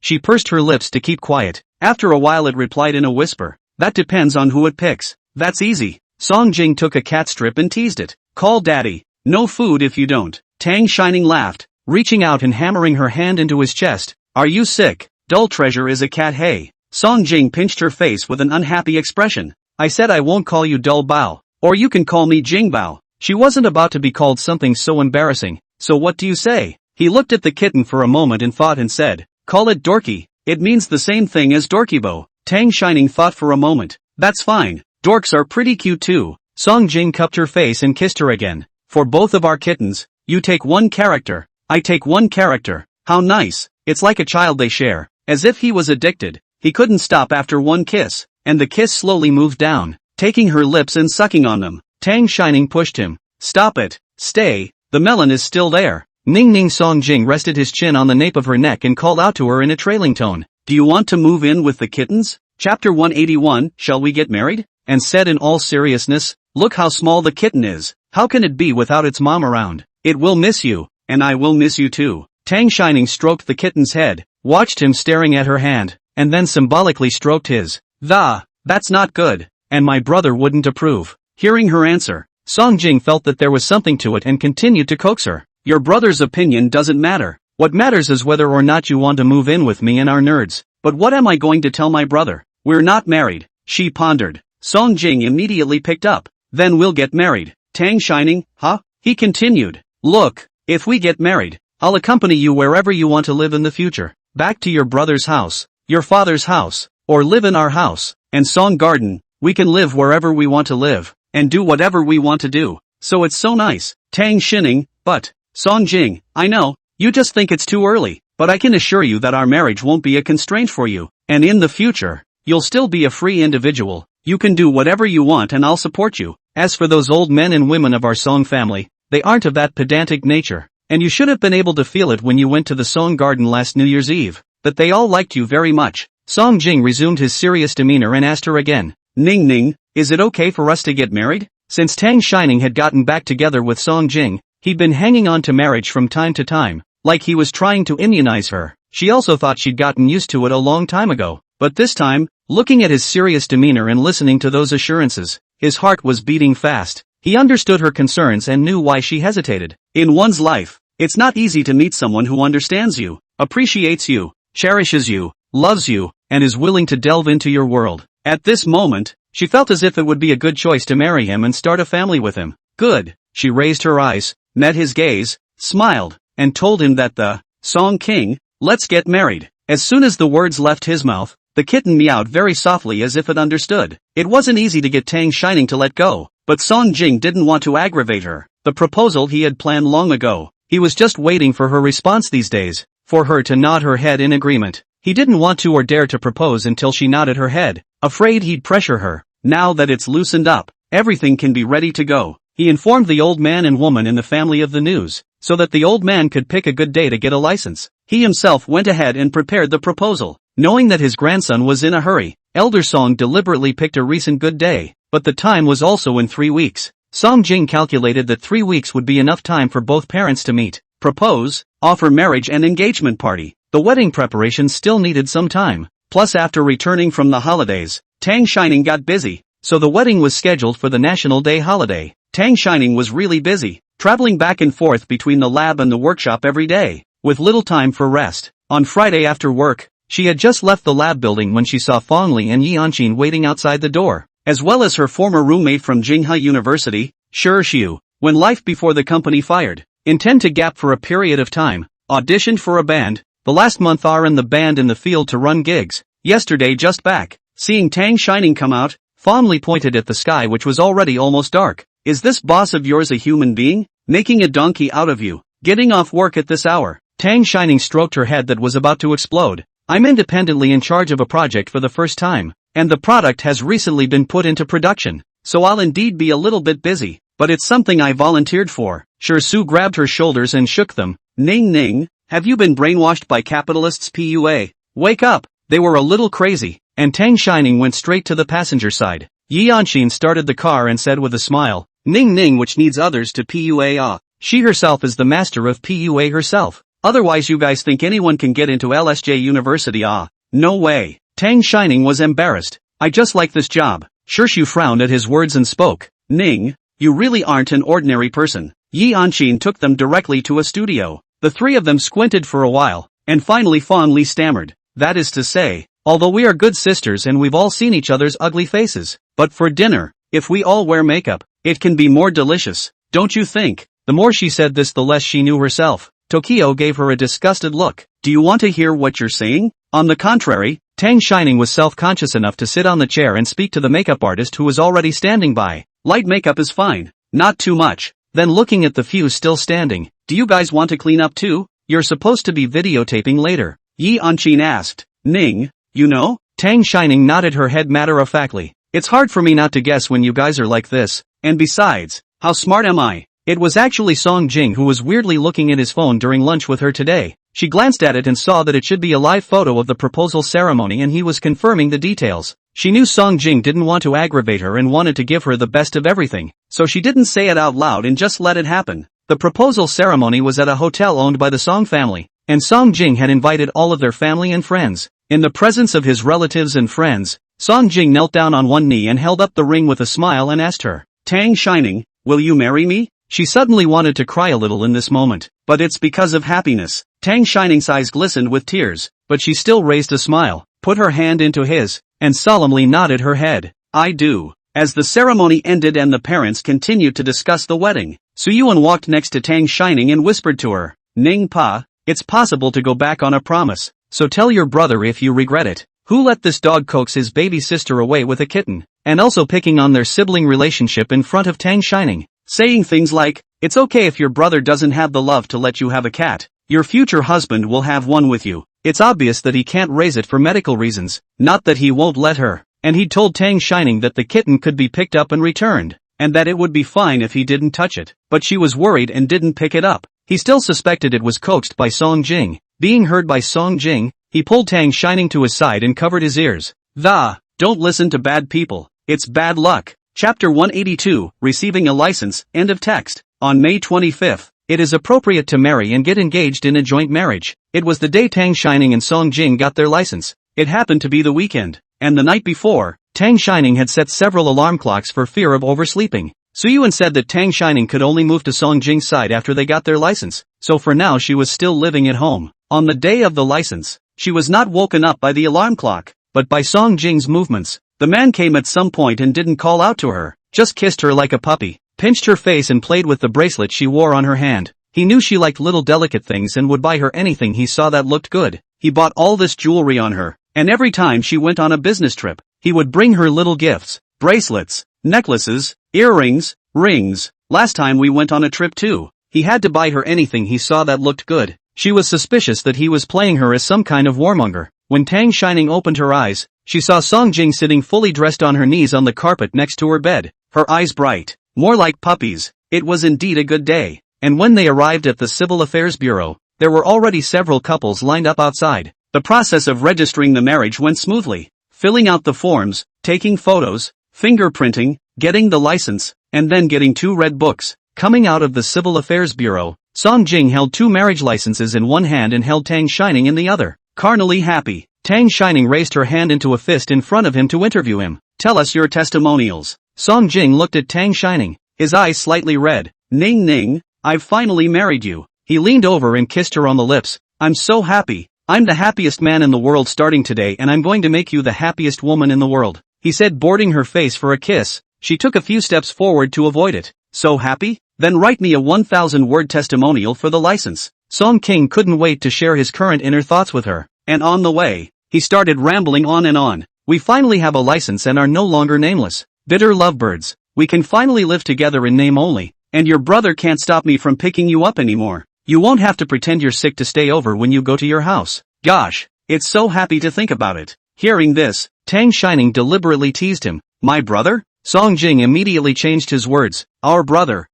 She pursed her lips to keep quiet. After a while it replied in a whisper. That depends on who it picks. That's easy. Song Jing took a cat strip and teased it. Call daddy. No food if you don't. Tang Shining laughed, reaching out and hammering her hand into his chest. Are you sick? Dull treasure is a cat. Hey. Song Jing pinched her face with an unhappy expression. I said I won't call you Dull Bao. Or you can call me Jing Bao. She wasn't about to be called something so embarrassing. So what do you say? He looked at the kitten for a moment in thought and said, call it Dorky. It means the same thing as Dorkybo. Tang Shining thought for a moment. That's fine. Dorks are pretty cute too. Song Jing cupped her face and kissed her again. For both of our kittens, you take one character. I take one character. How nice. It's like a child they share. As if he was addicted. He couldn't stop after one kiss. And the kiss slowly moved down, taking her lips and sucking on them. Tang Shining pushed him. Stop it. Stay. The melon is still there. Ning Ning. Song Jing rested his chin on the nape of her neck and called out to her in a trailing tone. Do you want to move in with the kittens? Chapter 181, Shall we get married? And said in all seriousness, look how small the kitten is. How can it be without its mom around? It will miss you, and I will miss you too. Tang Shining stroked the kitten's head, watched him staring at her hand, and then symbolically stroked his. That's not good, and my brother wouldn't approve. Hearing her answer, Song Jing felt that there was something to it and continued to coax her. Your brother's opinion doesn't matter. What matters is whether or not you want to move in with me and our nerds. But what am I going to tell my brother? We're not married, she pondered. Song Jing immediately picked up. Then we'll get married. Tang Shining, huh? He continued. Look, if we get married, I'll accompany you wherever you want to live in the future. Back to your brother's house, your father's house, or live in our house, and Song Garden. We can live wherever we want to live, and do whatever we want to do. So it's so nice. Tang Shining, but, Song Jing, I know, you just think it's too early, but I can assure you that our marriage won't be a constraint for you, and in the future, you'll still be a free individual. You can do whatever you want and I'll support you. As for those old men and women of our Song family, they aren't of that pedantic nature, and you should have been able to feel it when you went to the Song Garden last New Year's Eve, that they all liked you very much. Song Jing resumed his serious demeanor and asked her again, Ning Ning, is it okay for us to get married? Since Tang Shining had gotten back together with Song Jing, he'd been hanging on to marriage from time to time, like he was trying to immunize her. She also thought she'd gotten used to it a long time ago, but this time, looking at his serious demeanor and listening to those assurances, his heart was beating fast. He understood her concerns and knew why she hesitated. In one's life, it's not easy to meet someone who understands you, appreciates you, cherishes you, loves you, and is willing to delve into your world. At this moment, she felt as if it would be a good choice to marry him and start a family with him. Good. She raised her eyes, met his gaze, smiled, and told him that the Song King, let's get married. As soon as the words left his mouth, the kitten meowed very softly as if it understood. It wasn't easy to get Tang Shining to let go, but Song Jing didn't want to aggravate her. The proposal he had planned long ago. He was just waiting for her response these days, for her to nod her head in agreement. He didn't want to or dare to propose until she nodded her head, afraid he'd pressure her. Now that it's loosened up, everything can be ready to go. He informed the old man and woman in the family of the news, so that the old man could pick a good day to get a license. He himself went ahead and prepared the proposal. Knowing that his grandson was in a hurry, Elder Song deliberately picked a recent good day, but the time was also in 3 weeks. Song Jing calculated that 3 weeks would be enough time for both parents to meet, propose, offer marriage and engagement party. The wedding preparations still needed some time. Plus, after returning from the holidays, Tang Shining got busy, so the wedding was scheduled for the National Day holiday. Tang Shining was really busy, traveling back and forth between the lab and the workshop every day, with little time for rest. On Friday after work, she had just left the lab building when she saw Fongli and Yanqin waiting outside the door, as well as her former roommate from Jinghua University, Shirshu. When life before the company fired, intend to gap for a period of time, auditioned for a band, the last month are in the band in the field to run gigs. Yesterday just back, seeing Tang Shining come out, Fongli pointed at the sky which was already almost dark. Is this boss of yours a human being? Making a donkey out of you? Getting off work at this hour? Tang Shining stroked her head that was about to explode. I'm independently in charge of a project for the first time, and the product has recently been put into production, so I'll indeed be a little bit busy, but it's something I volunteered for. Su grabbed her shoulders and shook them. Ning Ning, have you been brainwashed by capitalists? PUA. Wake up. They were a little crazy, and Tang Shining went straight to the passenger side. Yanqin started the car and said with a smile, Ning Ning, which needs others to PUA. She herself is the master of PUA herself. Otherwise you guys think anyone can get into LSJ University? No way. Tang Shining was embarrassed. I just like this job. Shirshu frowned at his words and spoke. Ning, you really aren't an ordinary person. Yi Anqin took them directly to a studio. The three of them squinted for a while, and finally Fawn Li stammered. That is to say, although we are good sisters and we've all seen each other's ugly faces, but for dinner, if we all wear makeup, it can be more delicious, don't you think? The more she said this the less she knew herself. Tokyo gave her a disgusted look. Do you want to hear what you're saying? On the contrary, Tang Shining was self-conscious enough to sit on the chair and speak to the makeup artist who was already standing by. Light makeup is fine, not too much. Then looking at the few still standing, do you guys want to clean up too? You're supposed to be videotaping later. Yi Anqin asked. Ning, you know? Tang Shining nodded her head matter-of-factly. It's hard for me not to guess when you guys are like this, and besides, how smart am I? It was actually Song Jing who was weirdly looking at his phone during lunch with her today. She glanced at it and saw that it should be a live photo of the proposal ceremony and he was confirming the details. She knew Song Jing didn't want to aggravate her and wanted to give her the best of everything, so she didn't say it out loud and just let it happen. The proposal ceremony was at a hotel owned by the Song family, and Song Jing had invited all of their family and friends. In the presence of his relatives and friends, Song Jing knelt down on one knee and held up the ring with a smile and asked her, Tang Shining, will you marry me? She suddenly wanted to cry a little in this moment, but it's because of happiness. Tang Shining's eyes glistened with tears, but she still raised a smile, put her hand into his, and solemnly nodded her head. I do. As the ceremony ended and the parents continued to discuss the wedding, Suyuan walked next to Tang Shining and whispered to her, Ning Pa, it's possible to go back on a promise, so tell your brother if you regret it. Who let this dog coax his baby sister away with a kitten, and also picking on their sibling relationship in front of Tang Shining, saying things like, it's okay if your brother doesn't have the love to let you have a cat, your future husband will have one with you. It's obvious that he can't raise it for medical reasons, not that he won't let her, and he'd told Tang Shining that the kitten could be picked up and returned, and that it would be fine if he didn't touch it, but she was worried and didn't pick it up. He still suspected it was coaxed by Song Jing. Being heard by Song Jing, he pulled Tang Shining to his side and covered his ears. Don't listen to bad people, it's bad luck. Chapter 182, Receiving a License, End of text. On May 25th, it is appropriate to marry and get engaged in a joint marriage. It was the day Tang Shining and Song Jing got their license. It happened to be the weekend, and the night before, Tang Shining had set several alarm clocks for fear of oversleeping. Suyuan said that Tang Shining could only move to Song Jing's side after they got their license, so for now she was still living at home. On the day of the license, she was not woken up by the alarm clock, but by Song Jing's movements. The man came at some point and didn't call out to her, just kissed her like a puppy, pinched her face and played with the bracelet she wore on her hand. He knew she liked little delicate things and would buy her anything he saw that looked good. He bought all this jewelry on her, and every time she went on a business trip, he would bring her little gifts, bracelets, necklaces, earrings, rings. Last time we went on a trip too, he had to buy her anything he saw that looked good. She was suspicious that he was playing her as some kind of warmonger. When Tang Shining opened her eyes, she saw Song Jing sitting fully dressed on her knees on the carpet next to her bed, her eyes bright, more like puppies. It was indeed a good day, and when they arrived at the Civil Affairs Bureau, there were already several couples lined up outside. The process of registering the marriage went smoothly, filling out the forms, taking photos, fingerprinting, getting the license, and then getting 2 red books. Coming out of the Civil Affairs Bureau, Song Jing held 2 marriage licenses in one hand and held Tang Shining in the other. Carnally happy, Tang Shining raised her hand into a fist in front of him to interview him. Tell us your testimonials. Song Jing looked at Tang Shining, his eyes slightly red. Ning Ning, I've finally married you. He leaned over and kissed her on the lips. I'm so happy. I'm the happiest man in the world starting today and I'm going to make you the happiest woman in the world, he said, boarding her face for a kiss. She took a few steps forward to avoid it. So happy? Then write me a 1,000-word testimonial for the license. Song King couldn't wait to share his current inner thoughts with her, and on the way, he started rambling on and on. We finally have a license and are no longer nameless. Bitter lovebirds. We can finally live together in name only, and your brother can't stop me from picking you up anymore. You won't have to pretend you're sick to stay over when you go to your house. Gosh, it's so happy to think about it. Hearing this, Tang Shining deliberately teased him. My brother? Song Jing immediately changed his words. Our brother.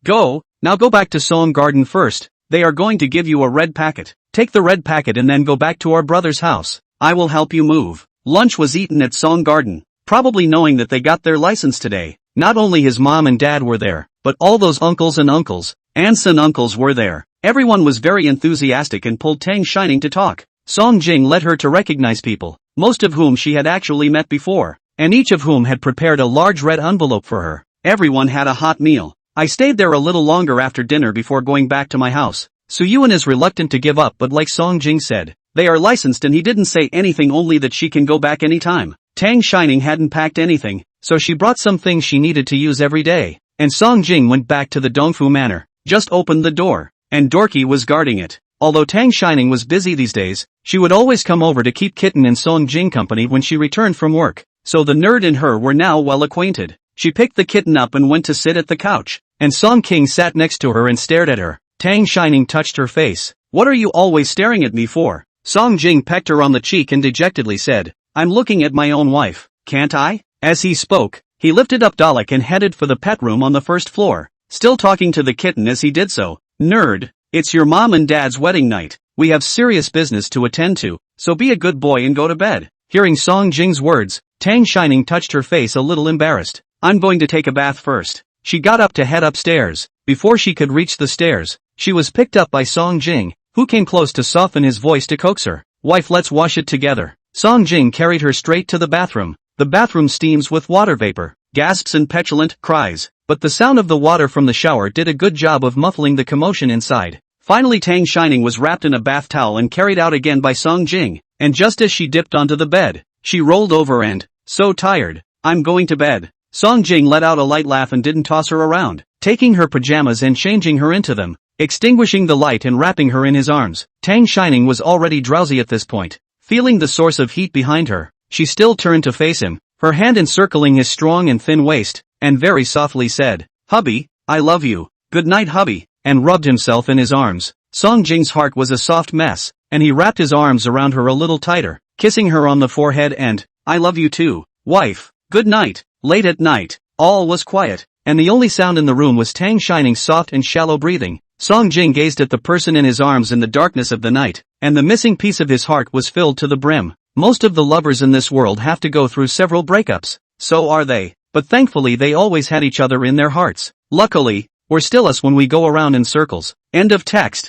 Go, now go back to Song Garden first. They are going to give you a red packet. Take the red packet and then go back to our brother's house. I will help you move. Lunch was eaten at Song Garden, probably knowing that they got their license today. Not only his mom and dad were there, but all those uncles and aunts and uncles were there. Everyone was very enthusiastic and pulled Tang Shining to talk. Song Jing led her to recognize people. most of whom she had actually met before, and each of whom had prepared a large red envelope for her. Everyone had a hot meal. I stayed there a little longer after dinner before going back to my house. Suyuan is reluctant to give up, but like Song Jing said, they are licensed and he didn't say anything, only that she can go back anytime. Tang Shining hadn't packed anything, so she brought some things she needed to use every day, and Song Jing went back to the Dongfu Manor, just opened the door, and Dorky was guarding it. Although Tang Shining was busy these days, she would always come over to keep Kitten and Song Jing company when she returned from work, so the nerd and her were now well acquainted. She picked the kitten up and went to sit at the couch, and Song King sat next to her and stared at her. Tang Shining touched her face. "What are you always staring at me for?" Song Jing pecked her on the cheek and dejectedly said, "I'm looking at my own wife, can't I?" As he spoke, he lifted up Dalek and headed for the pet room on the first floor, still talking to the kitten as he did so. "Nerd, it's your mom and dad's wedding night. We have serious business to attend to, so be a good boy and go to bed." Hearing Song Jing's words, Tang Shining touched her face a little embarrassed. "I'm going to take a bath first." She got up to head upstairs. Before she could reach the stairs, she was picked up by Song Jing, who came close to soften his voice to coax her. "Wife, let's wash it together." Song Jing carried her straight to the bathroom. The bathroom steams with water vapor, gasps and petulant cries, but the sound of the water from the shower did a good job of muffling the commotion inside. Finally Tang Shining was wrapped in a bath towel and carried out again by Song Jing, and just as she dipped onto the bed, she rolled over and, "So tired, I'm going to bed." Song Jing let out a light laugh and didn't toss her around, taking her pajamas and changing her into them, extinguishing the light and wrapping her in his arms. Tang Shining was already drowsy at this point. Feeling the source of heat behind her, she still turned to face him, her hand encircling his strong and thin waist, and very softly said, "Hubby, I love you. Good night, hubby," and rubbed himself in his arms. Song Jing's heart was a soft mess, and he wrapped his arms around her a little tighter, kissing her on the forehead and, "I love you too, wife. Good night." Late at night, all was quiet, and the only sound in the room was Tang Shining's soft and shallow breathing. Song Jing gazed at the person in his arms in the darkness of the night, and the missing piece of his heart was filled to the brim. Most of the lovers in this world have to go through several breakups, so are they, but thankfully they always had each other in their hearts. Luckily, we're still us when we go around in circles. End of text.